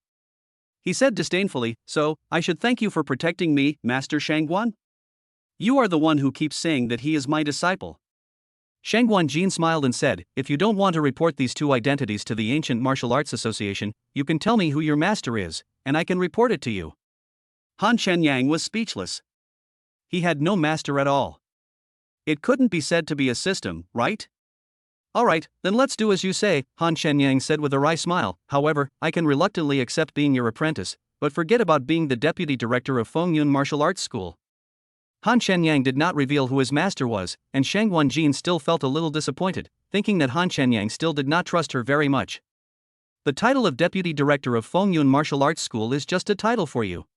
He said disdainfully, "So, I should thank you for protecting me, Master Shangguan? You are the one who keeps saying that he is my disciple." Shang Wanjin smiled and said, "If you don't want to report these two identities to the Ancient Martial Arts Association, you can tell me who your master is, and I can report it to you." Han Shenyang was speechless. He had no master at all. It couldn't be said to be a system, right? "Alright, then let's do as you say," Han Shenyang said with a wry smile. "However, I can reluctantly accept being your apprentice, but forget about being the deputy director of Fengyun Martial Arts School." Han Shenyang did not reveal who his master was, and Shang Wanjin still felt a little disappointed, thinking that Han Shenyang still did not trust her very much. The title of deputy director of Fengyun Martial Arts School is just a title for you.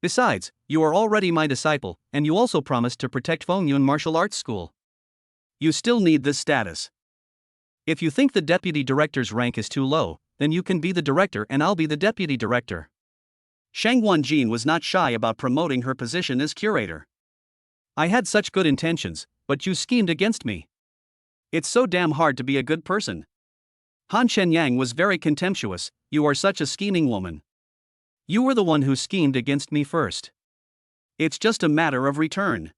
Besides, you are already my disciple, and you also promised to protect Fengyun Martial Arts School. You still need this status. If you think the deputy director's rank is too low, then you can be the director and I'll be the deputy director. Shang Wanjin was not shy about promoting her position as curator. "I had such good intentions, but you schemed against me." "It's so damn hard to be a good person." Han Shenyang was very contemptuous. "You are such a scheming woman. You were the one who schemed against me first." "It's just a matter of return."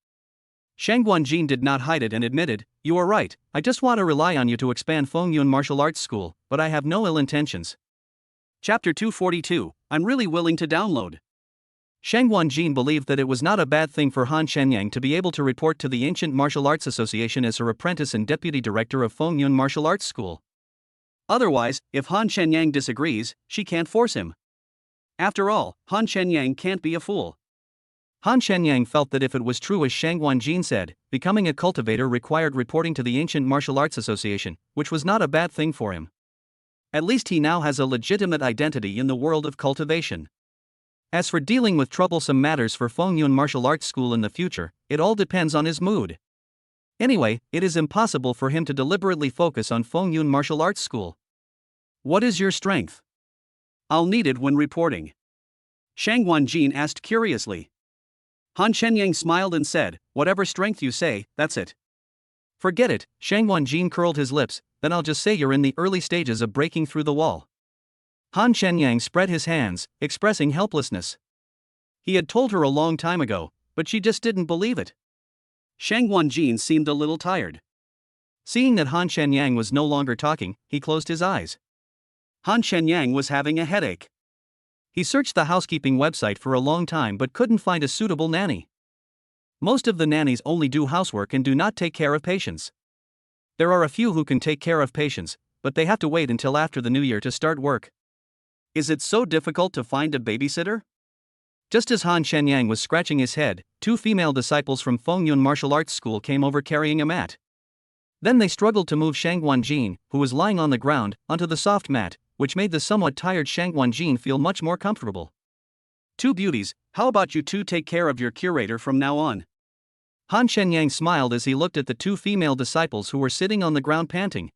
Shang Wanjin did not hide it and admitted, "You are right, I just want to rely on you to expand Fengyun Martial Arts School, but I have no ill intentions." Chapter 242, I'm really willing to download. Shang Wanjin believed that it was not a bad thing for Han Shenyang to be able to report to the Ancient Martial Arts Association as her apprentice and deputy director of Fengyun Martial Arts School. Otherwise, if Han Shenyang disagrees, she can't force him. After all, Han Shenyang can't be a fool. Han Shenyang felt that if it was true as Shang Wanjin said, becoming a cultivator required reporting to the Ancient Martial Arts Association, which was not a bad thing for him. At least he now has a legitimate identity in the world of cultivation. As for dealing with troublesome matters for Fengyun Martial Arts School in the future, it all depends on his mood. Anyway, it is impossible for him to deliberately focus on Fengyun Martial Arts School. What is your strength? I'll need it when reporting. Shang Wanjin asked curiously. Han Shenyang smiled and said, "Whatever strength you say, that's it." "Forget it," Shang Wanjin curled his lips, "then I'll just say you're in the early stages of breaking through the wall." Han Shenyang spread his hands, expressing helplessness. He had told her a long time ago, but she just didn't believe it. Shang Wanjin seemed a little tired. Seeing that Han Shenyang was no longer talking, he closed his eyes. Han Shenyang was having a headache. He searched the housekeeping website for a long time but couldn't find a suitable nanny. Most of the nannies only do housework and do not take care of patients. There are a few who can take care of patients, but they have to wait until after the new year to start work. Is it so difficult to find a babysitter? Just as Han Shenyang was scratching his head, two female disciples from Fengyun Martial Arts School came over carrying a mat. Then they struggled to move Shang Wanjin, who was lying on the ground, onto the soft mat, which made the somewhat tired Shang Wanjin feel much more comfortable. "Two beauties, how about you two take care of your curator from now on?" Han Shenyang smiled as he looked at the two female disciples who were sitting on the ground panting.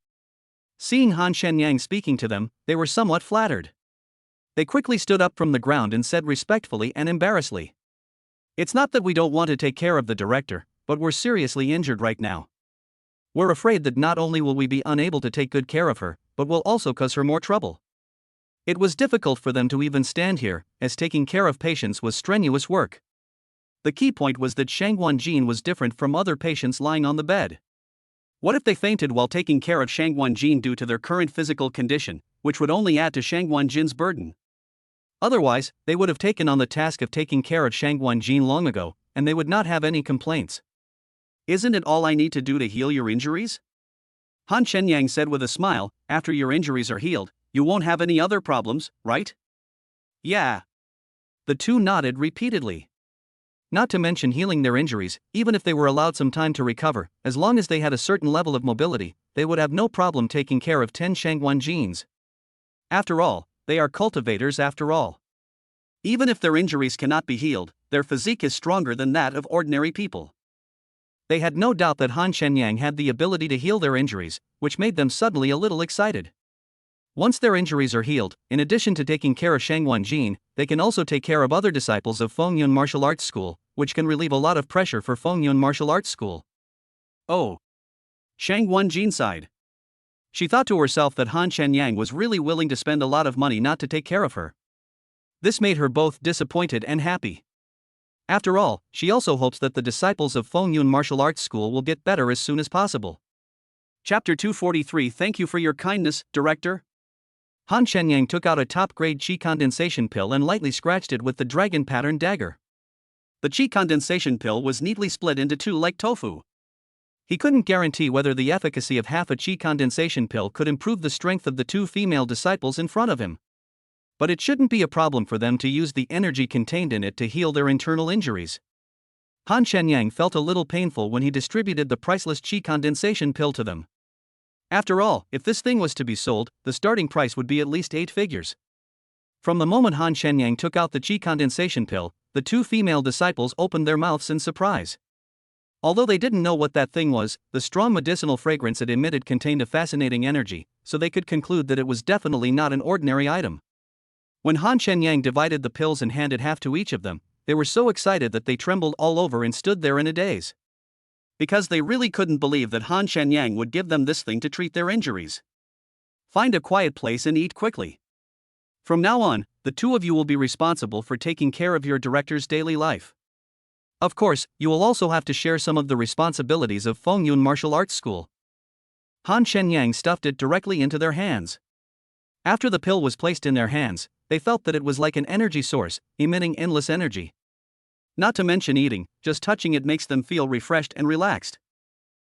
Seeing Han Shenyang speaking to them, they were somewhat flattered. They quickly stood up from the ground and said respectfully and embarrassedly, "It's not that we don't want to take care of the director, but we're seriously injured right now. We're afraid that not only will we be unable to take good care of her, but will also cause her more trouble." It was difficult for them to even stand here, as taking care of patients was strenuous work. The key point was that Shang Wanjin was different from other patients lying on the bed. What if they fainted while taking care of Shang Wanjin due to their current physical condition, which would only add to Shang Wanjin's burden? Otherwise, they would have taken on the task of taking care of Shang Wanjin long ago, and they would not have any complaints. "Isn't it all I need to do to heal your injuries?" Han Shenyang said with a smile, "After your injuries are healed, you won't have any other problems, right?" Yeah. The two nodded repeatedly. Not to mention healing their injuries, even if they were allowed some time to recover, as long as they had a certain level of mobility, they would have no problem taking care of 10 Shangguan genes. After all, they are cultivators after all. Even if their injuries cannot be healed, their physique is stronger than that of ordinary people. They had no doubt that Han Shenyang had the ability to heal their injuries, which made them suddenly a little excited. Once their injuries are healed, in addition to taking care of Shangguan Jin, they can also take care of other disciples of Fengyun Martial Arts School, which can relieve a lot of pressure for Fengyun Martial Arts School. Oh. Shangguan Jin sighed. She thought to herself that Han Shenyang was really willing to spend a lot of money not to take care of her. This made her both disappointed and happy. After all, she also hopes that the disciples of Fengyun Martial Arts School will get better as soon as possible. Chapter 243. Thank you for your kindness, Director. Han Shenyang took out a top-grade qi condensation pill and lightly scratched it with the dragon pattern dagger. The qi condensation pill was neatly split into two like tofu. He couldn't guarantee whether the efficacy of half a qi condensation pill could improve the strength of the two female disciples in front of him. But it shouldn't be a problem for them to use the energy contained in it to heal their internal injuries. Han Shenyang felt a little painful when he distributed the priceless qi condensation pill to them. After all, if this thing was to be sold, the starting price would be at least 8 figures. From the moment Han Shenyang took out the qi condensation pill, the two female disciples opened their mouths in surprise. Although they didn't know what that thing was, the strong medicinal fragrance it emitted contained a fascinating energy, so they could conclude that it was definitely not an ordinary item. When Han Shenyang divided the pills and handed half to each of them, they were so excited that they trembled all over and stood there in a daze. Because they really couldn't believe that Han Shenyang would give them this thing to treat their injuries. Find a quiet place and eat quickly. From now on, the two of you will be responsible for taking care of your director's daily life. Of course, you will also have to share some of the responsibilities of Fengyun Martial Arts School. Han Shenyang stuffed it directly into their hands. After the pill was placed in their hands, they felt that it was like an energy source, emitting endless energy. Not to mention eating, just touching it makes them feel refreshed and relaxed.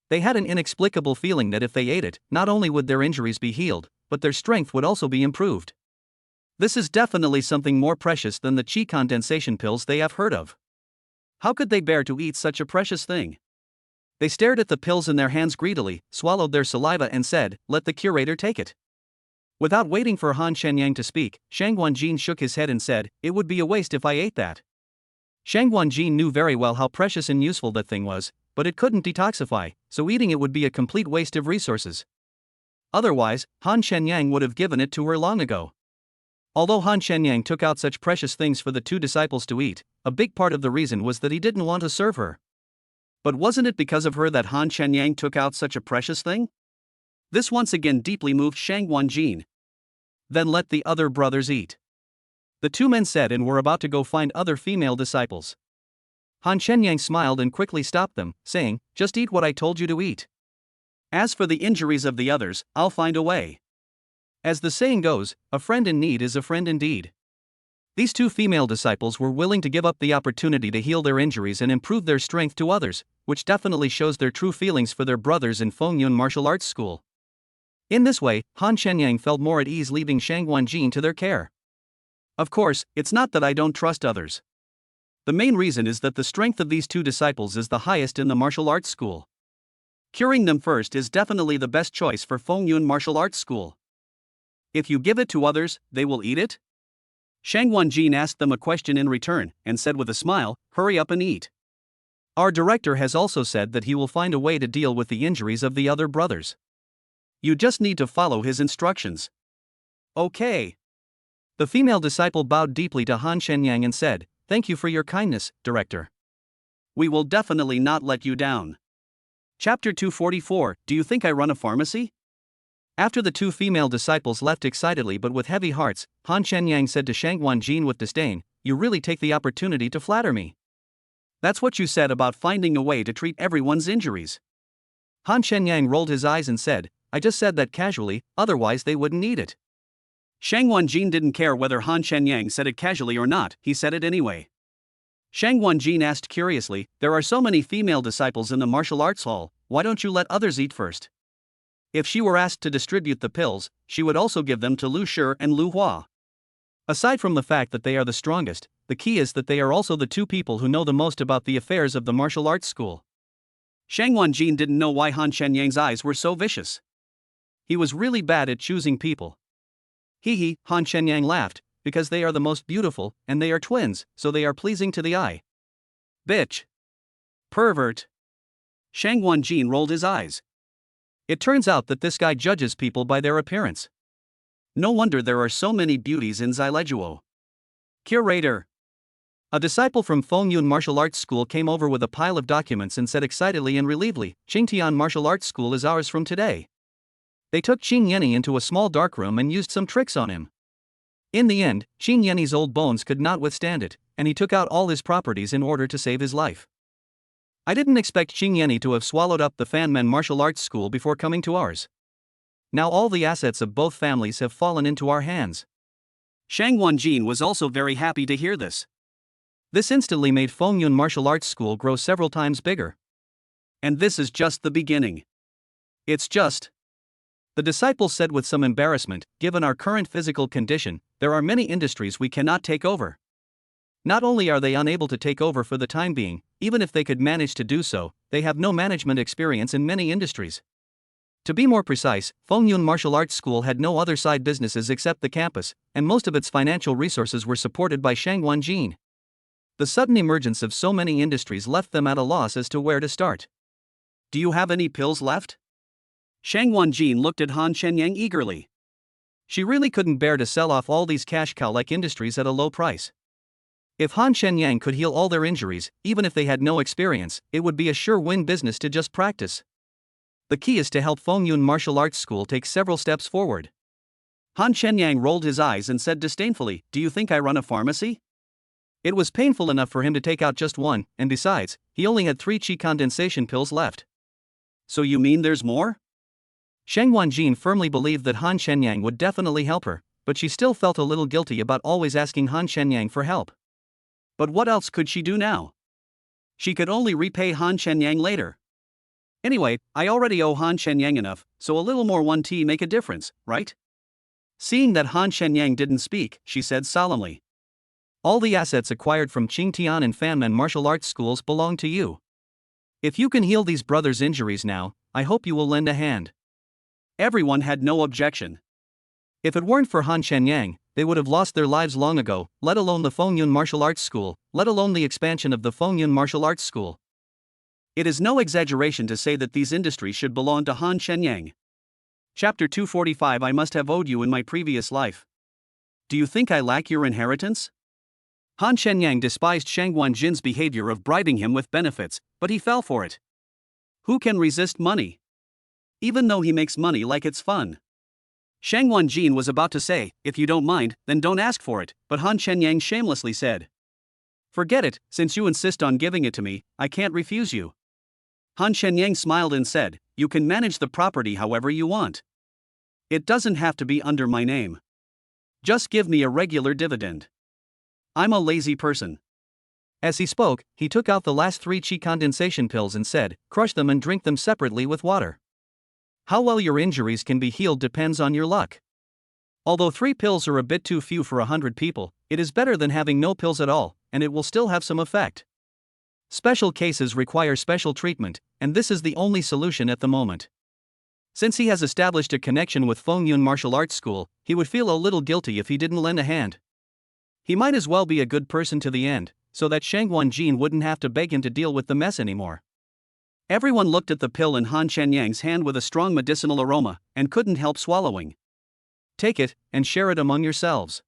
They had an inexplicable feeling that if they ate it, not only would their injuries be healed, but their strength would also be improved. This is definitely something more precious than the qi condensation pills they have heard of. How could they bear to eat such a precious thing? They stared at the pills in their hands greedily, swallowed their saliva and said, "Let the curator take it." Without waiting for Han Shenyang to speak, Shangguan Jin shook his head and said, "It would be a waste if I ate that." Shangguan Jin knew very well how precious and useful that thing was, but it couldn't detoxify, so eating it would be a complete waste of resources. Otherwise, Han Shenyang would have given it to her long ago. Although Han Shenyang took out such precious things for the two disciples to eat, a big part of the reason was that he didn't want to serve her. But wasn't it because of her that Han Shenyang took out such a precious thing? This once again deeply moved Shangguan Jin. Then let the other brothers eat. The two men said and were about to go find other female disciples. Han Shenyang smiled and quickly stopped them, saying, "Just eat what I told you to eat. As for the injuries of the others, I'll find a way." As the saying goes, a friend in need is a friend indeed. These two female disciples were willing to give up the opportunity to heal their injuries and improve their strength to others, which definitely shows their true feelings for their brothers in Fengyun Martial Arts School. In this way, Han Shenyang felt more at ease leaving Shangguan Jin to their care. Of course, it's not that I don't trust others. The main reason is that the strength of these two disciples is the highest in the martial arts school. Curing them first is definitely the best choice for Fengyun Martial Arts School. If you give it to others, they will eat it? Shangguan Jin asked them a question in return, and said with a smile, "Hurry up and eat. Our director has also said that he will find a way to deal with the injuries of the other brothers. You just need to follow his instructions." Okay. The female disciple bowed deeply to Han Shenyang and said, "Thank you for your kindness, Director. We will definitely not let you down." Chapter 244. Do you think I run a pharmacy? After the two female disciples left excitedly but with heavy hearts, Han Shenyang said to Shangguan Jin with disdain, "You really take the opportunity to flatter me. That's what you said about finding a way to treat everyone's injuries." Han Shenyang rolled his eyes and said, "I just said that casually, otherwise they wouldn't need it." Shangguan Jin didn't care whether Han Shenyang said it casually or not, he said it anyway. Shangguan Jin asked curiously, "There are so many female disciples in the martial arts hall, why don't you let others eat first?" If she were asked to distribute the pills, she would also give them to Lu Shi and Lu Hua. Aside from the fact that they are the strongest, the key is that they are also the two people who know the most about the affairs of the martial arts school. Shang Wanjin didn't know why Han Shenyang's eyes were so vicious. He was really bad at choosing people. Hee, Han Shenyang laughed, because they are the most beautiful, and they are twins, so they are pleasing to the eye. Bitch. Pervert. Shang Wanjin rolled his eyes. It turns out that this guy judges people by their appearance. No wonder there are so many beauties in Xilejuo. Curator. A disciple from Fengyun Martial Arts School came over with a pile of documents and said excitedly and relievedly, Qingtian Martial Arts School is ours from today. They took Qing Yenny into a small dark room and used some tricks on him. In the end, Qing Yenny's old bones could not withstand it, and he took out all his properties in order to save his life. I didn't expect Qing Yenny to have swallowed up the Fanmen Martial Arts School before coming to ours. Now all the assets of both families have fallen into our hands. Shang Wanjin was also very happy to hear this. This instantly made Fengyun Martial Arts School grow several times bigger. And this is just the beginning. It's just. The disciple said with some embarrassment, given our current physical condition, there are many industries we cannot take over. Not only are they unable to take over for the time being, even if they could manage to do so, they have no management experience in many industries. To be more precise, Fengyun Martial Arts School had no other side businesses except the campus, and most of its financial resources were supported by Shang Wanjin. The sudden emergence of so many industries left them at a loss as to where to start. Do you have any pills left? Shang Wanjin looked at Han Shenyang eagerly. She really couldn't bear to sell off all these cash cow-like industries at a low price. If Han Shenyang could heal all their injuries, even if they had no experience, it would be a sure win business to just practice. The key is to help Fengyun Martial Arts School take several steps forward. Han Shenyang rolled his eyes and said disdainfully, do you think I run a pharmacy? It was painful enough for him to take out just one, and besides, he only had 3 qi condensation pills left. So you mean there's more? Shang Wanjin firmly believed that Han Shenyang would definitely help her, but she still felt a little guilty about always asking Han Shenyang for help. But what else could she do now? She could only repay Han Shenyang later. Anyway, I already owe Han Shenyang enough, so a little more 1T make a difference, right? Seeing that Han Shenyang didn't speak, she said solemnly. All the assets acquired from Qingtian and Fanmen martial arts schools belong to you. If you can heal these brothers' injuries now, I hope you will lend a hand. Everyone had no objection. If it weren't for Han Shenyang, they would have lost their lives long ago, let alone the Fengyun Martial Arts School, let alone the expansion of the Fengyun Martial Arts School. It is no exaggeration to say that these industries should belong to Han Shenyang. Chapter 245 I must have owed you in my previous life. Do you think I lack your inheritance? Han Shenyang despised Shang Wanjin's behavior of bribing him with benefits, but he fell for it. Who can resist money? Even though he makes money like it's fun. Shang Wanjin was about to say, if you don't mind, then don't ask for it, but Han Shenyang shamelessly said. Forget it, since you insist on giving it to me, I can't refuse you. Han Shenyang smiled and said, you can manage the property however you want. It doesn't have to be under my name. Just give me a regular dividend. I'm a lazy person. As he spoke, he took out the last 3 qi condensation pills and said, crush them and drink them separately with water. How well your injuries can be healed depends on your luck. Although 3 pills are a bit too few for 100 people, it is better than having no pills at all, and it will still have some effect. Special cases require special treatment, and this is the only solution at the moment. Since he has established a connection with Fengyun Martial Arts School, he would feel a little guilty if he didn't lend a hand. He might as well be a good person to the end, so that Shang Wanjin wouldn't have to beg him to deal with the mess anymore. Everyone looked at the pill in Han Shenyang's hand with a strong medicinal aroma, and couldn't help swallowing. Take it, and share it among yourselves.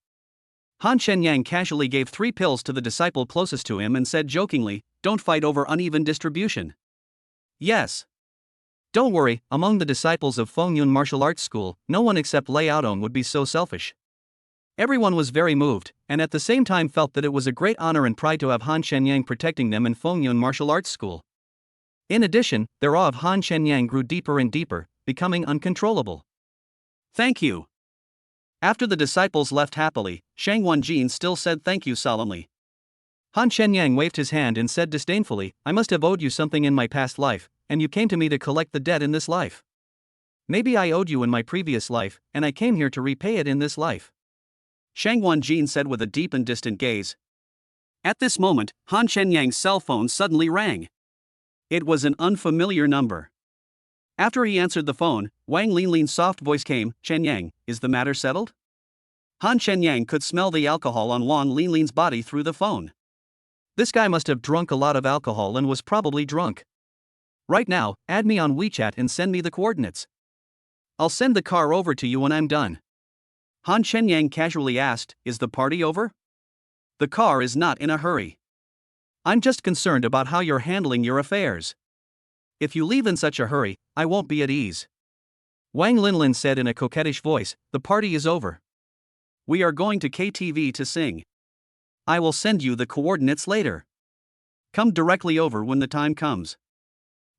Han Shenyang casually gave 3 pills to the disciple closest to him and said jokingly, don't fight over uneven distribution. Yes. Don't worry, among the disciples of Fengyun Martial Arts School, no one except Lei Aodong would be so selfish. Everyone was very moved, and at the same time felt that it was a great honor and pride to have Han Shenyang protecting them in Fengyun Martial Arts School. In addition, their awe of Han Shenyang grew deeper and deeper, becoming uncontrollable. Thank you. After the disciples left happily, Shang Wanjin still said thank you solemnly. Han Shenyang waved his hand and said disdainfully, I must have owed you something in my past life, and you came to me to collect the debt in this life. Maybe I owed you in my previous life, and I came here to repay it in this life. Shang Wanjin said with a deep and distant gaze. At this moment, Han Shenyang's cell phone suddenly rang. It was an unfamiliar number. After he answered the phone, Wang Linlin's soft voice came, "Shenyang, is the matter settled?" Han Shenyang could smell the alcohol on Wang Linlin's body through the phone. This guy must have drunk a lot of alcohol and was probably drunk. Right now, add me on WeChat and send me the coordinates. I'll send the car over to you when I'm done. Han Shenyang casually asked, "Is the party over?" "The car is not in a hurry. I'm just concerned about how you're handling your affairs. If you leave in such a hurry, I won't be at ease." Wang Linlin said in a coquettish voice, "The party is over. We are going to KTV to sing. I will send you the coordinates later. Come directly over when the time comes."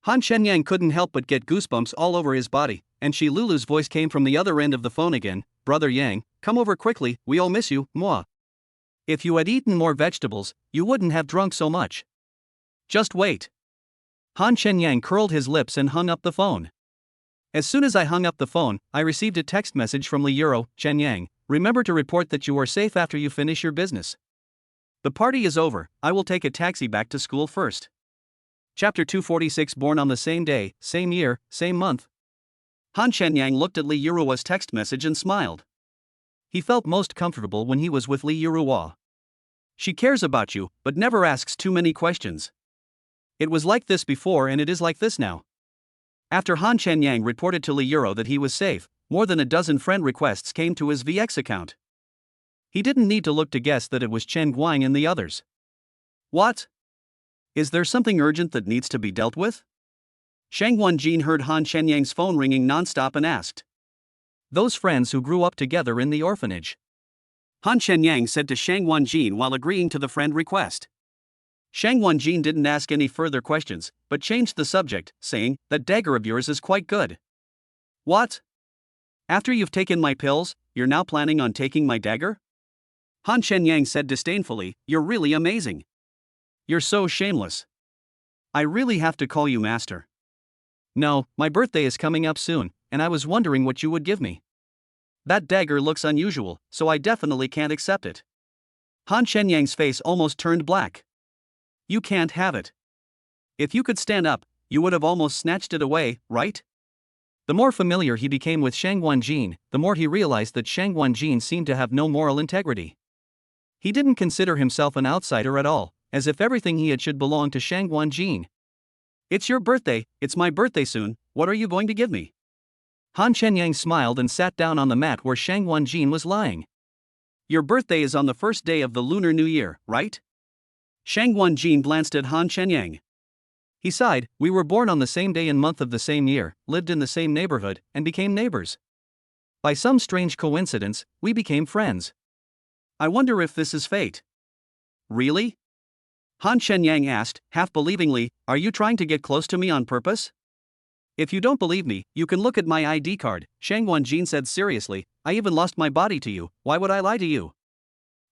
Han Shenyang couldn't help but get goosebumps all over his body, and Shi Lulu's voice came from the other end of the phone again, "Brother Yang, come over quickly, we all miss you, moi. If you had eaten more vegetables, you wouldn't have drunk so much. Just wait." Han Shenyang curled his lips and hung up the phone. As soon as I hung up the phone, I received a text message from Li Euro, "Shenyang, remember to report that you are safe after you finish your business. The party is over, I will take a taxi back to school first." Chapter 246. Born on the same day, same year, same month. Han Shenyang looked at Li Yurua's text message and smiled. He felt most comfortable when he was with Li Yurua. She cares about you, but never asks too many questions. It was like this before and it is like this now. After Han Shenyang reported to Li Yuro that he was safe, more than a dozen friend requests came to his VX account. He didn't need to look to guess that it was Chen Guang and the others. What? Is there something urgent that needs to be dealt with? Shang Wanjin heard Han Shenyang's phone ringing nonstop and asked. Those friends who grew up together in the orphanage. Han Shenyang said to Shang Wanjin while agreeing to the friend request. Shang Wanjin didn't ask any further questions, but changed the subject, saying, "That dagger of yours is quite good." "What? After you've taken my pills, you're now planning on taking my dagger?" Han Shenyang said disdainfully, "You're really amazing. You're so shameless. I really have to call you master." "No, my birthday is coming up soon, and I was wondering what you would give me." "That dagger looks unusual, so I definitely can't accept it." Han Shenyang's face almost turned black. "You can't have it. If you could stand up, you would have almost snatched it away, right?" The more familiar he became with Shang Wanjin, the more he realized that Shang Wanjin seemed to have no moral integrity. He didn't consider himself an outsider at all, as if everything he had should belong to Shang Wanjin. "It's your birthday, it's my birthday soon, what are you going to give me?" Han Shenyang smiled and sat down on the mat where Shang Wanjin was lying. "Your birthday is on the first day of the Lunar New Year, right?" Shang Wanjin glanced at Han Shenyang. He sighed, "We were born on the same day and month of the same year, lived in the same neighborhood, and became neighbors. By some strange coincidence, we became friends. I wonder if this is fate." "Really?" Han Shenyang asked, half believingly, "Are you trying to get close to me on purpose?" "If you don't believe me, you can look at my ID card," Shang Wanjin said seriously. "I even lost my body to you, why would I lie to you?"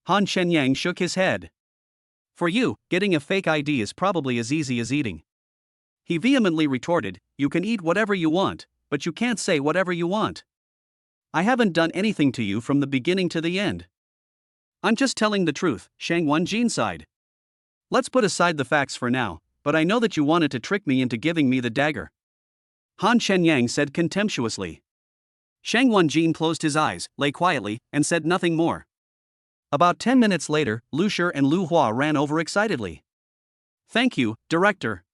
Han Shenyang shook his head. "For you, getting a fake ID is probably as easy as eating." He vehemently retorted, "You can eat whatever you want, but you can't say whatever you want. I haven't done anything to you from the beginning to the end." "I'm just telling the truth," Shang Wanjin sighed. "Let's put aside the facts for now, but I know that you wanted to trick me into giving me the dagger." Han Shenyang said contemptuously. Shang Wanjin closed his eyes, lay quietly, and said nothing more. About 10 minutes later, Lu Shi and Lu Hua ran over excitedly. "Thank you, Director."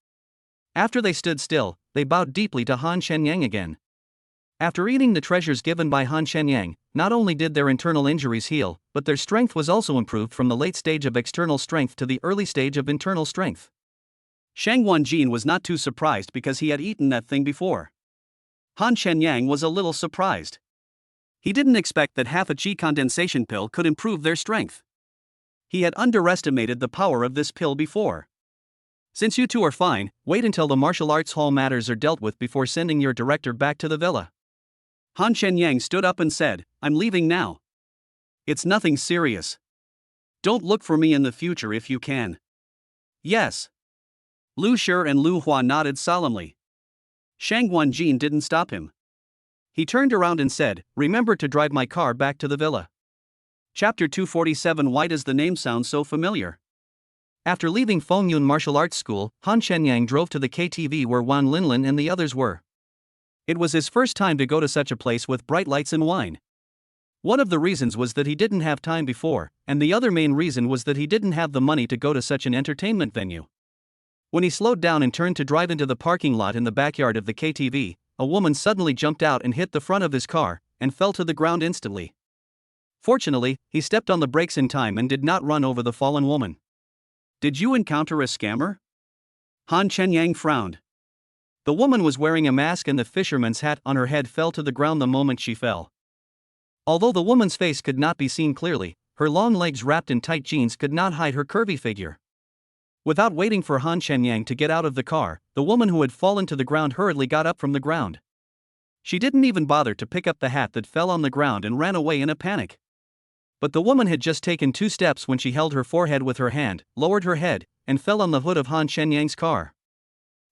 After they stood still, they bowed deeply to Han Shenyang again. After eating the treasures given by Han Shenyang, not only did their internal injuries heal, but their strength was also improved from the late stage of external strength to the early stage of internal strength. Shang Wanjin was not too surprised because he had eaten that thing before. Han Shenyang was a little surprised. He didn't expect that half a chi condensation pill could improve their strength. He had underestimated the power of this pill before. "Since you two are fine, wait until the martial arts hall matters are dealt with before sending your director back to the villa." Han Shenyang stood up and said, "I'm leaving now. It's nothing serious. Don't look for me in the future if you can." "Yes." Lu Shi and Lu Hua nodded solemnly. Shang Wanjin didn't stop him. He turned around and said, "Remember to drive my car back to the villa." Chapter 247. Why does the name sound so familiar? After leaving Fengyun Martial Arts School, Han Shenyang drove to the KTV where Wan Linlin and the others were. It was his first time to go to such a place with bright lights and wine. One of the reasons was that he didn't have time before, and the other main reason was that he didn't have the money to go to such an entertainment venue. When he slowed down and turned to drive into the parking lot in the backyard of the KTV, a woman suddenly jumped out and hit the front of his car, and fell to the ground instantly. Fortunately, he stepped on the brakes in time and did not run over the fallen woman. Did you encounter a scammer? Han Shenyang frowned. The woman was wearing a mask and the fisherman's hat on her head fell to the ground the moment she fell. Although the woman's face could not be seen clearly, her long legs wrapped in tight jeans could not hide her curvy figure. Without waiting for Han Shenyang to get out of the car, the woman who had fallen to the ground hurriedly got up from the ground. She didn't even bother to pick up the hat that fell on the ground and ran away in a panic. But the woman had just taken 2 steps when she held her forehead with her hand, lowered her head, and fell on the hood of Han Shenyang's car.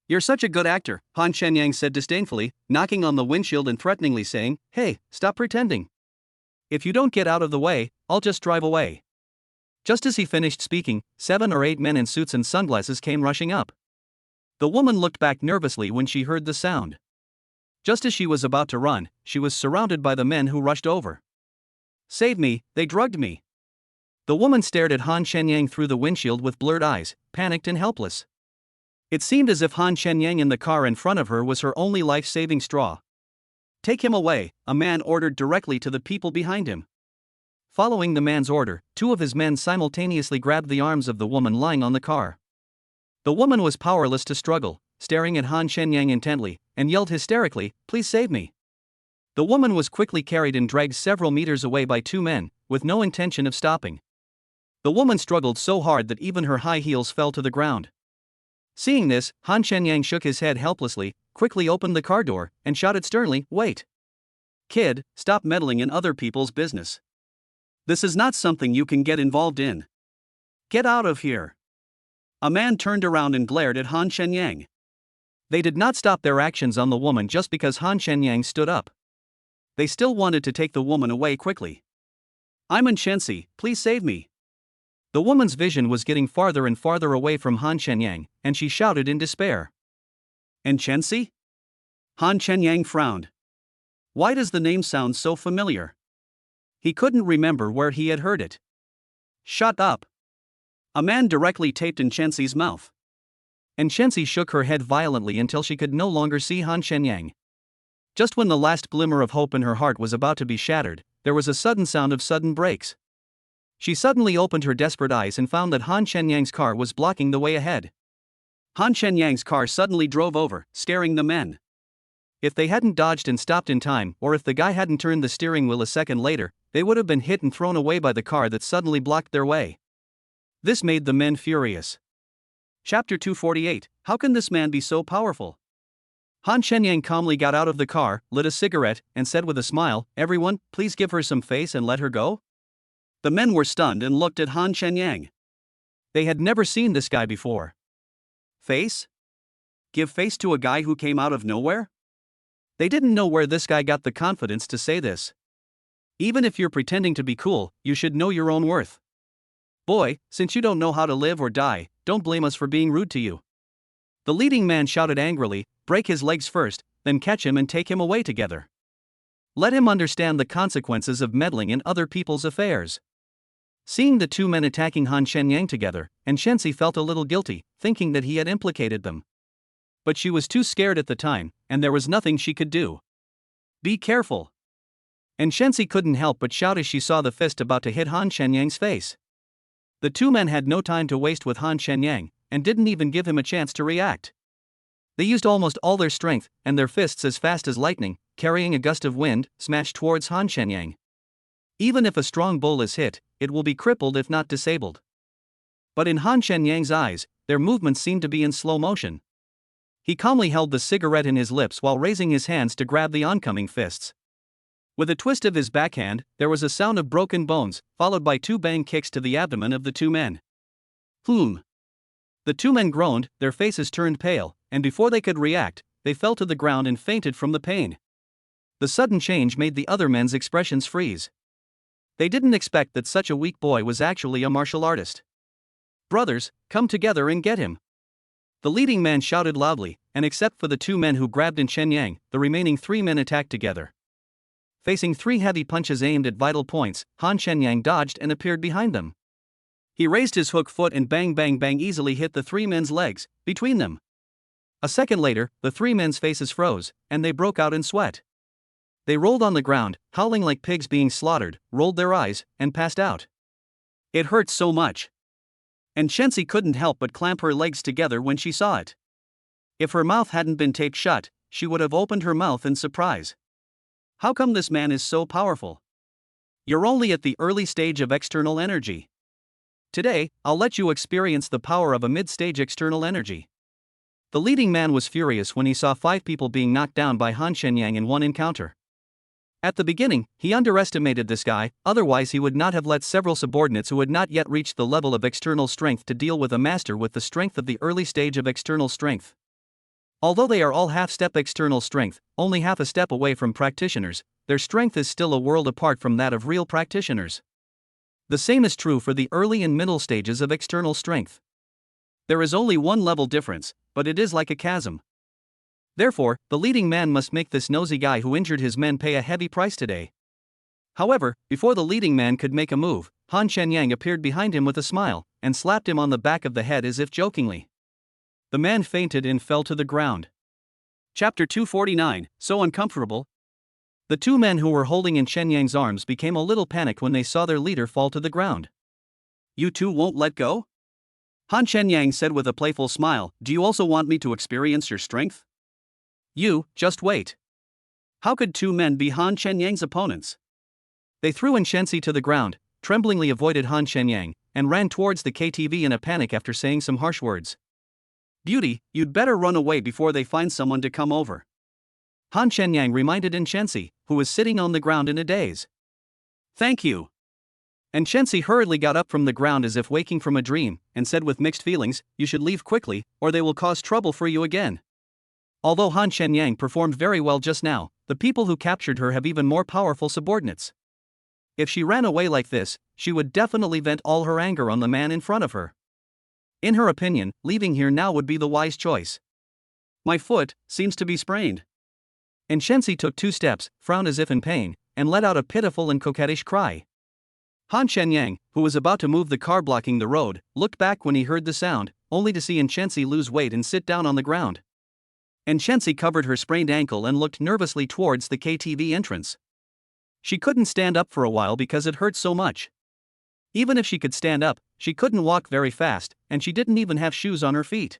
You're such a good actor, Han Shenyang said disdainfully, knocking on the windshield and threateningly saying, "Hey, stop pretending. If you don't get out of the way, I'll just drive away." Just as he finished speaking, 7 or 8 men in suits and sunglasses came rushing up. The woman looked back nervously when she heard the sound. Just as she was about to run, she was surrounded by the men who rushed over. "Save me, they drugged me." The woman stared at Han Shenyang through the windshield with blurred eyes, panicked and helpless. It seemed as if Han Shenyang in the car in front of her was her only life-saving straw. "Take him away," a man ordered directly to the people behind him. Following the man's order, 2 of his men simultaneously grabbed the arms of the woman lying on the car. The woman was powerless to struggle, staring at Han Shenyang intently, and yelled hysterically, "Please save me." The woman was quickly carried and dragged several meters away by 2 men, with no intention of stopping. The woman struggled so hard that even her high heels fell to the ground. Seeing this, Han Shenyang shook his head helplessly, quickly opened the car door, and shouted sternly, "Wait. Kid, stop meddling in other people's business. This is not something you can get involved in. Get out of here." A man turned around and glared at Han Shenyang. They did not stop their actions on the woman just because Han Shenyang stood up. They still wanted to take the woman away quickly. "I'm Enshensi, please save me." The woman's vision was getting farther and farther away from Han Shenyang, and she shouted in despair. "Enshensi?" Han Shenyang frowned. Why does the name sound so familiar? He couldn't remember where he had heard it. "Shut up." A man directly taped Enshensi's mouth. Enshensi shook her head violently until she could no longer see Han Shenyang. Just when the last glimmer of hope in her heart was about to be shattered, there was a sudden sound of sudden brakes. She suddenly opened her desperate eyes and found that Han Shenyang's car was blocking the way ahead. Han Shenyang's car suddenly drove over, scaring the men. If they hadn't dodged and stopped in time, or if the guy hadn't turned the steering wheel a second later, they would have been hit and thrown away by the car that suddenly blocked their way. This made the men furious. Chapter 248. How can this man be so powerful? Han Shenyang calmly got out of the car, lit a cigarette, and said with a smile, "Everyone, please give her some face and let her go." The men were stunned and looked at Han Shenyang. They had never seen this guy before. Face? Give face to a guy who came out of nowhere? They didn't know where this guy got the confidence to say this. Even if you're pretending to be cool, you should know your own worth. Boy, since you don't know how to live or die, don't blame us for being rude to you. The leading man shouted angrily, "Break his legs first, then catch him and take him away together. Let him understand the consequences of meddling in other people's affairs." Seeing the 2 men attacking Han Shenyang together, Enshensi felt a little guilty, thinking that he had implicated them. But she was too scared at the time, and there was nothing she could do. "Be careful." Enshensi couldn't help but shout as she saw the fist about to hit Han Shenyang's face. The 2 men had no time to waste with Han Shenyang, and didn't even give him a chance to react. They used almost all their strength, and their fists as fast as lightning, carrying a gust of wind, smashed towards Han Shenyang. Even if a strong bull is hit, it will be crippled if not disabled. But in Han Shenyang's eyes, their movements seemed to be in slow motion. He calmly held the cigarette in his lips while raising his hands to grab the oncoming fists. With a twist of his backhand, there was a sound of broken bones, followed by 2 bang kicks to the abdomen of the 2 men. The 2 men groaned, their faces turned pale, and before they could react, they fell to the ground and fainted from the pain. The sudden change made the other men's expressions freeze. They didn't expect that such a weak boy was actually a martial artist. "Brothers, come together and get him!" The leading man shouted loudly, and except for the two men who grabbed in Chen Yang, the remaining three men attacked together. Facing three heavy punches aimed at vital points, Han Shenyang dodged and appeared behind them. He raised his hook foot and bang bang bang easily hit the three men's legs, between them. A second later, the three men's faces froze, and they broke out in sweat. They rolled on the ground, howling like pigs being slaughtered, rolled their eyes, and passed out. It hurt so much. And Shensi couldn't help but clamp her legs together when she saw it. If her mouth hadn't been taped shut, she would have opened her mouth in surprise. How come this man is so powerful? You're only at the early stage of external energy. Today, I'll let you experience the power of a mid-stage external energy. The leading man was furious when he saw 5 people being knocked down by Han Shenyang in one encounter. At the beginning, he underestimated this guy, otherwise he would not have let several subordinates who had not yet reached the level of external strength to deal with a master with the strength of the early stage of external strength. Although they are all half-step external strength, only half a step away from practitioners, their strength is still a world apart from that of real practitioners. The same is true for the early and middle stages of external strength. There is only one level difference, but it is like a chasm. Therefore, the leading man must make this nosy guy who injured his men pay a heavy price today. However, before the leading man could make a move, Han Shenyang appeared behind him with a smile, and slapped him on the back of the head as if jokingly. The man fainted and fell to the ground. Chapter 249, So Uncomfortable. The two men who were holding in Shenyang's arms became a little panicked when they saw their leader fall to the ground. "You two won't let go?" Han Shenyang said with a playful smile. "Do you also want me to experience your strength?" "You, just wait." How could two men be Han Shenyang's opponents? They threw in Shensi to the ground, tremblingly avoided Han Shenyang, and ran towards the KTV in a panic after saying some harsh words. "Beauty, you'd better run away before they find someone to come over," Han Shenyang reminded Shensi, who was sitting on the ground in a daze. "Thank you." And Shensi hurriedly got up from the ground as if waking from a dream, and said with mixed feelings, "You should leave quickly, or they will cause trouble for you again." Although Han Shenyang performed very well just now, the people who captured her have even more powerful subordinates. If she ran away like this, she would definitely vent all her anger on the man in front of her. In her opinion, leaving here now would be the wise choice. "My foot seems to be sprained." And Shensi took 2 steps, frowned as if in pain, and let out a pitiful and coquettish cry. Han Shenyang, who was about to move the car blocking the road, looked back when he heard the sound, only to see Shensi lose weight and sit down on the ground. And Shensi covered her sprained ankle and looked nervously towards the KTV entrance. She couldn't stand up for a while because it hurt so much. Even if she could stand up, she couldn't walk very fast, and she didn't even have shoes on her feet.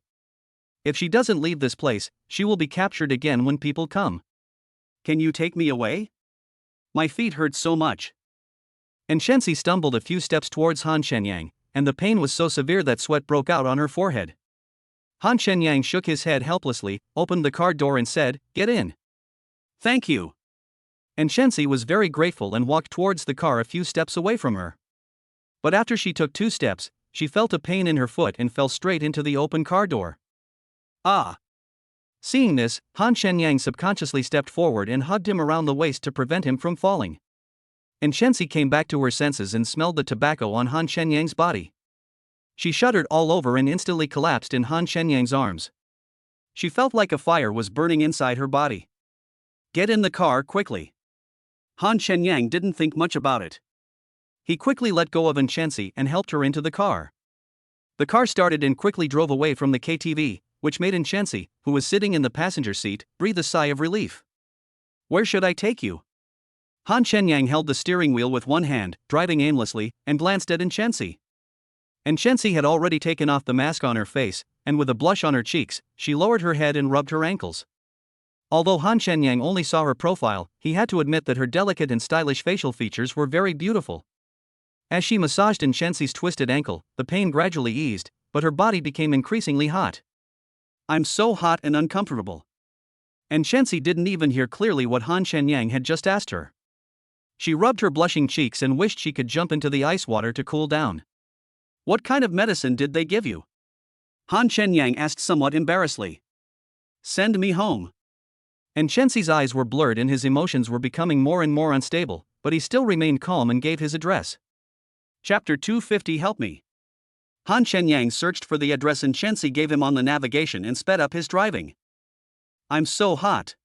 If she doesn't leave this place, she will be captured again when people come. "Can you take me away? My feet hurt so much." And Shensi stumbled a few steps towards Han Shenyang, and the pain was so severe that sweat broke out on her forehead. Han Shenyang shook his head helplessly, opened the car door and said, "Get in." "Thank you." And Shensi was very grateful and walked towards the car a few steps away from her. But after she took 2 steps, she felt a pain in her foot and fell straight into the open car door. "Ah!" Seeing this, Han Shenyang subconsciously stepped forward and hugged him around the waist to prevent him from falling. And Shensi came back to her senses and smelled the tobacco on Han Shenyang's body. She shuddered all over and instantly collapsed in Han Shenyang's arms. She felt like a fire was burning inside her body. "Get in the car quickly." Han Shenyang didn't think much about it. He quickly let go of Shensi and helped her into the car. The car started and quickly drove away from the KTV, which made Shensi, who was sitting in the passenger seat, breathe a sigh of relief. "Where should I take you?" Han Shenyang held the steering wheel with one hand, driving aimlessly, and glanced at Shensi. And Shensi had already taken off the mask on her face, and with a blush on her cheeks, she lowered her head and rubbed her ankles. Although Han Shenyang only saw her profile, he had to admit that her delicate and stylish facial features were very beautiful. As she massaged Shensi's twisted ankle, the pain gradually eased, but her body became increasingly hot. "I'm so hot and uncomfortable." And Shensi didn't even hear clearly what Han Shenyang had just asked her. She rubbed her blushing cheeks and wished she could jump into the ice water to cool down. "What kind of medicine did they give you?" Han Shenyang asked somewhat embarrassedly. "Send me home." And Shensi's eyes were blurred and his emotions were becoming more and more unstable, but he still remained calm and gave his address. Chapter 250. Help me. Han Shenyang searched for the address and Shensi gave him on the navigation and sped up his driving. I'm so hot.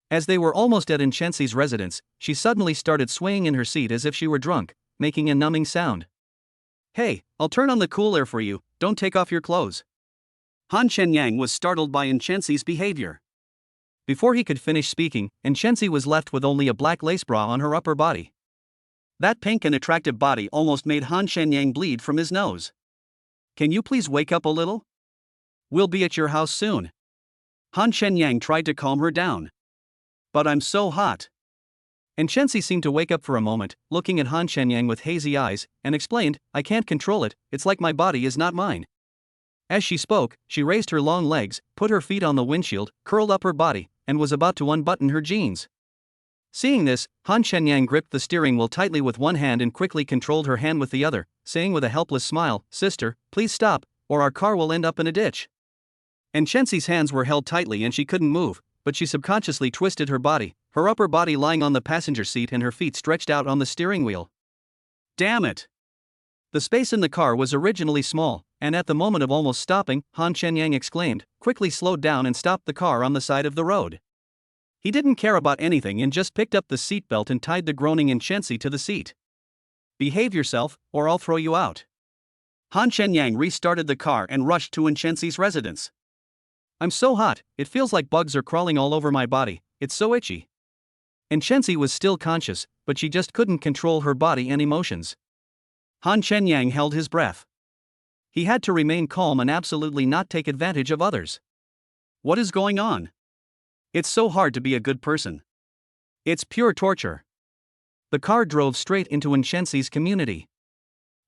As they were almost at Shensi's residence, she suddenly started swaying in her seat as if she were drunk, making a numbing sound. Hey, I'll turn on the cool air for you, don't take off your clothes. Han Shenyang was startled by Shensi's behavior. Before he could finish speaking, Shensi was left with only a black lace bra on her upper body. That pink and attractive body almost made Han Shenyang bleed from his nose. Can you please wake up a little? We'll be at your house soon. Han Shenyang tried to calm her down. But I'm so hot. Shensi seemed to wake up for a moment, looking at Han Shenyang with hazy eyes, and explained, I can't control it, it's like my body is not mine. As she spoke, she raised her long legs, put her feet on the windshield, curled up her body, and was about to unbutton her jeans. Seeing this, Han Shenyang gripped the steering wheel tightly with one hand and quickly controlled her hand with the other, saying with a helpless smile, Sister, please stop, or our car will end up in a ditch. Shensi's hands were held tightly and she couldn't move, but she subconsciously twisted her body, her upper body lying on the passenger seat and her feet stretched out on the steering wheel. Damn it! The space in the car was originally small, and at the moment of almost stopping, Han Shenyang exclaimed, quickly slowed down and stopped the car on the side of the road. He didn't care about anything and just picked up the seatbelt and tied the groaning Shensi to the seat. Behave yourself, or I'll throw you out. Han Shenyang restarted the car and rushed to Shensi's residence. I'm so hot, it feels like bugs are crawling all over my body, it's so itchy. Shensi was still conscious, but she just couldn't control her body and emotions. Han Shenyang held his breath. He had to remain calm and absolutely not take advantage of others. What is going on? It's so hard to be a good person. It's pure torture. The car drove straight into Shensi's community.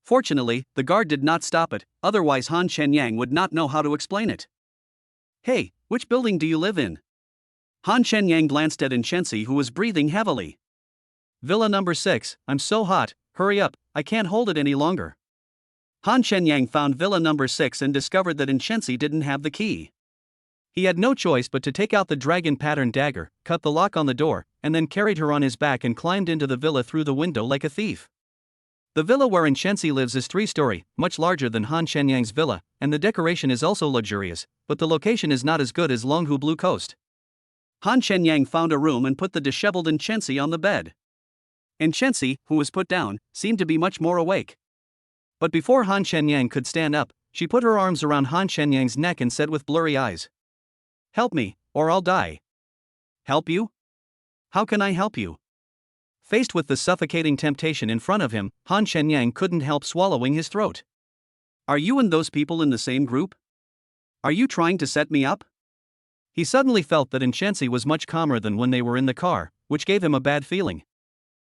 Fortunately, the guard did not stop it, otherwise Han Shenyang would not know how to explain it. Hey, which building do you live in? Han Shenyang glanced at Shensi who was breathing heavily. Villa number 6, I'm so hot, hurry up, I can't hold it any longer. Han Shenyang found villa number 6 and discovered that Shensi didn't have the key. He had no choice but to take out the dragon pattern dagger, cut the lock on the door, and then carried her on his back and climbed into the villa through the window like a thief. The villa where Shensi lives is 3-story, much larger than Han Shenyang's villa, and the decoration is also luxurious, but the location is not as good as Longhu Blue Coast. Han Shenyang found a room and put the disheveled Shensi on the bed. Shensi, who was put down, seemed to be much more awake. But before Han Shenyang could stand up, she put her arms around Han Shenyang's neck and said with blurry eyes, Help me, or I'll die. Help you? How can I help you? Faced with the suffocating temptation in front of him, Han Shenyang couldn't help swallowing his throat. Are you and those people in the same group? Are you trying to set me up? He suddenly felt that Shensi was much calmer than when they were in the car, which gave him a bad feeling.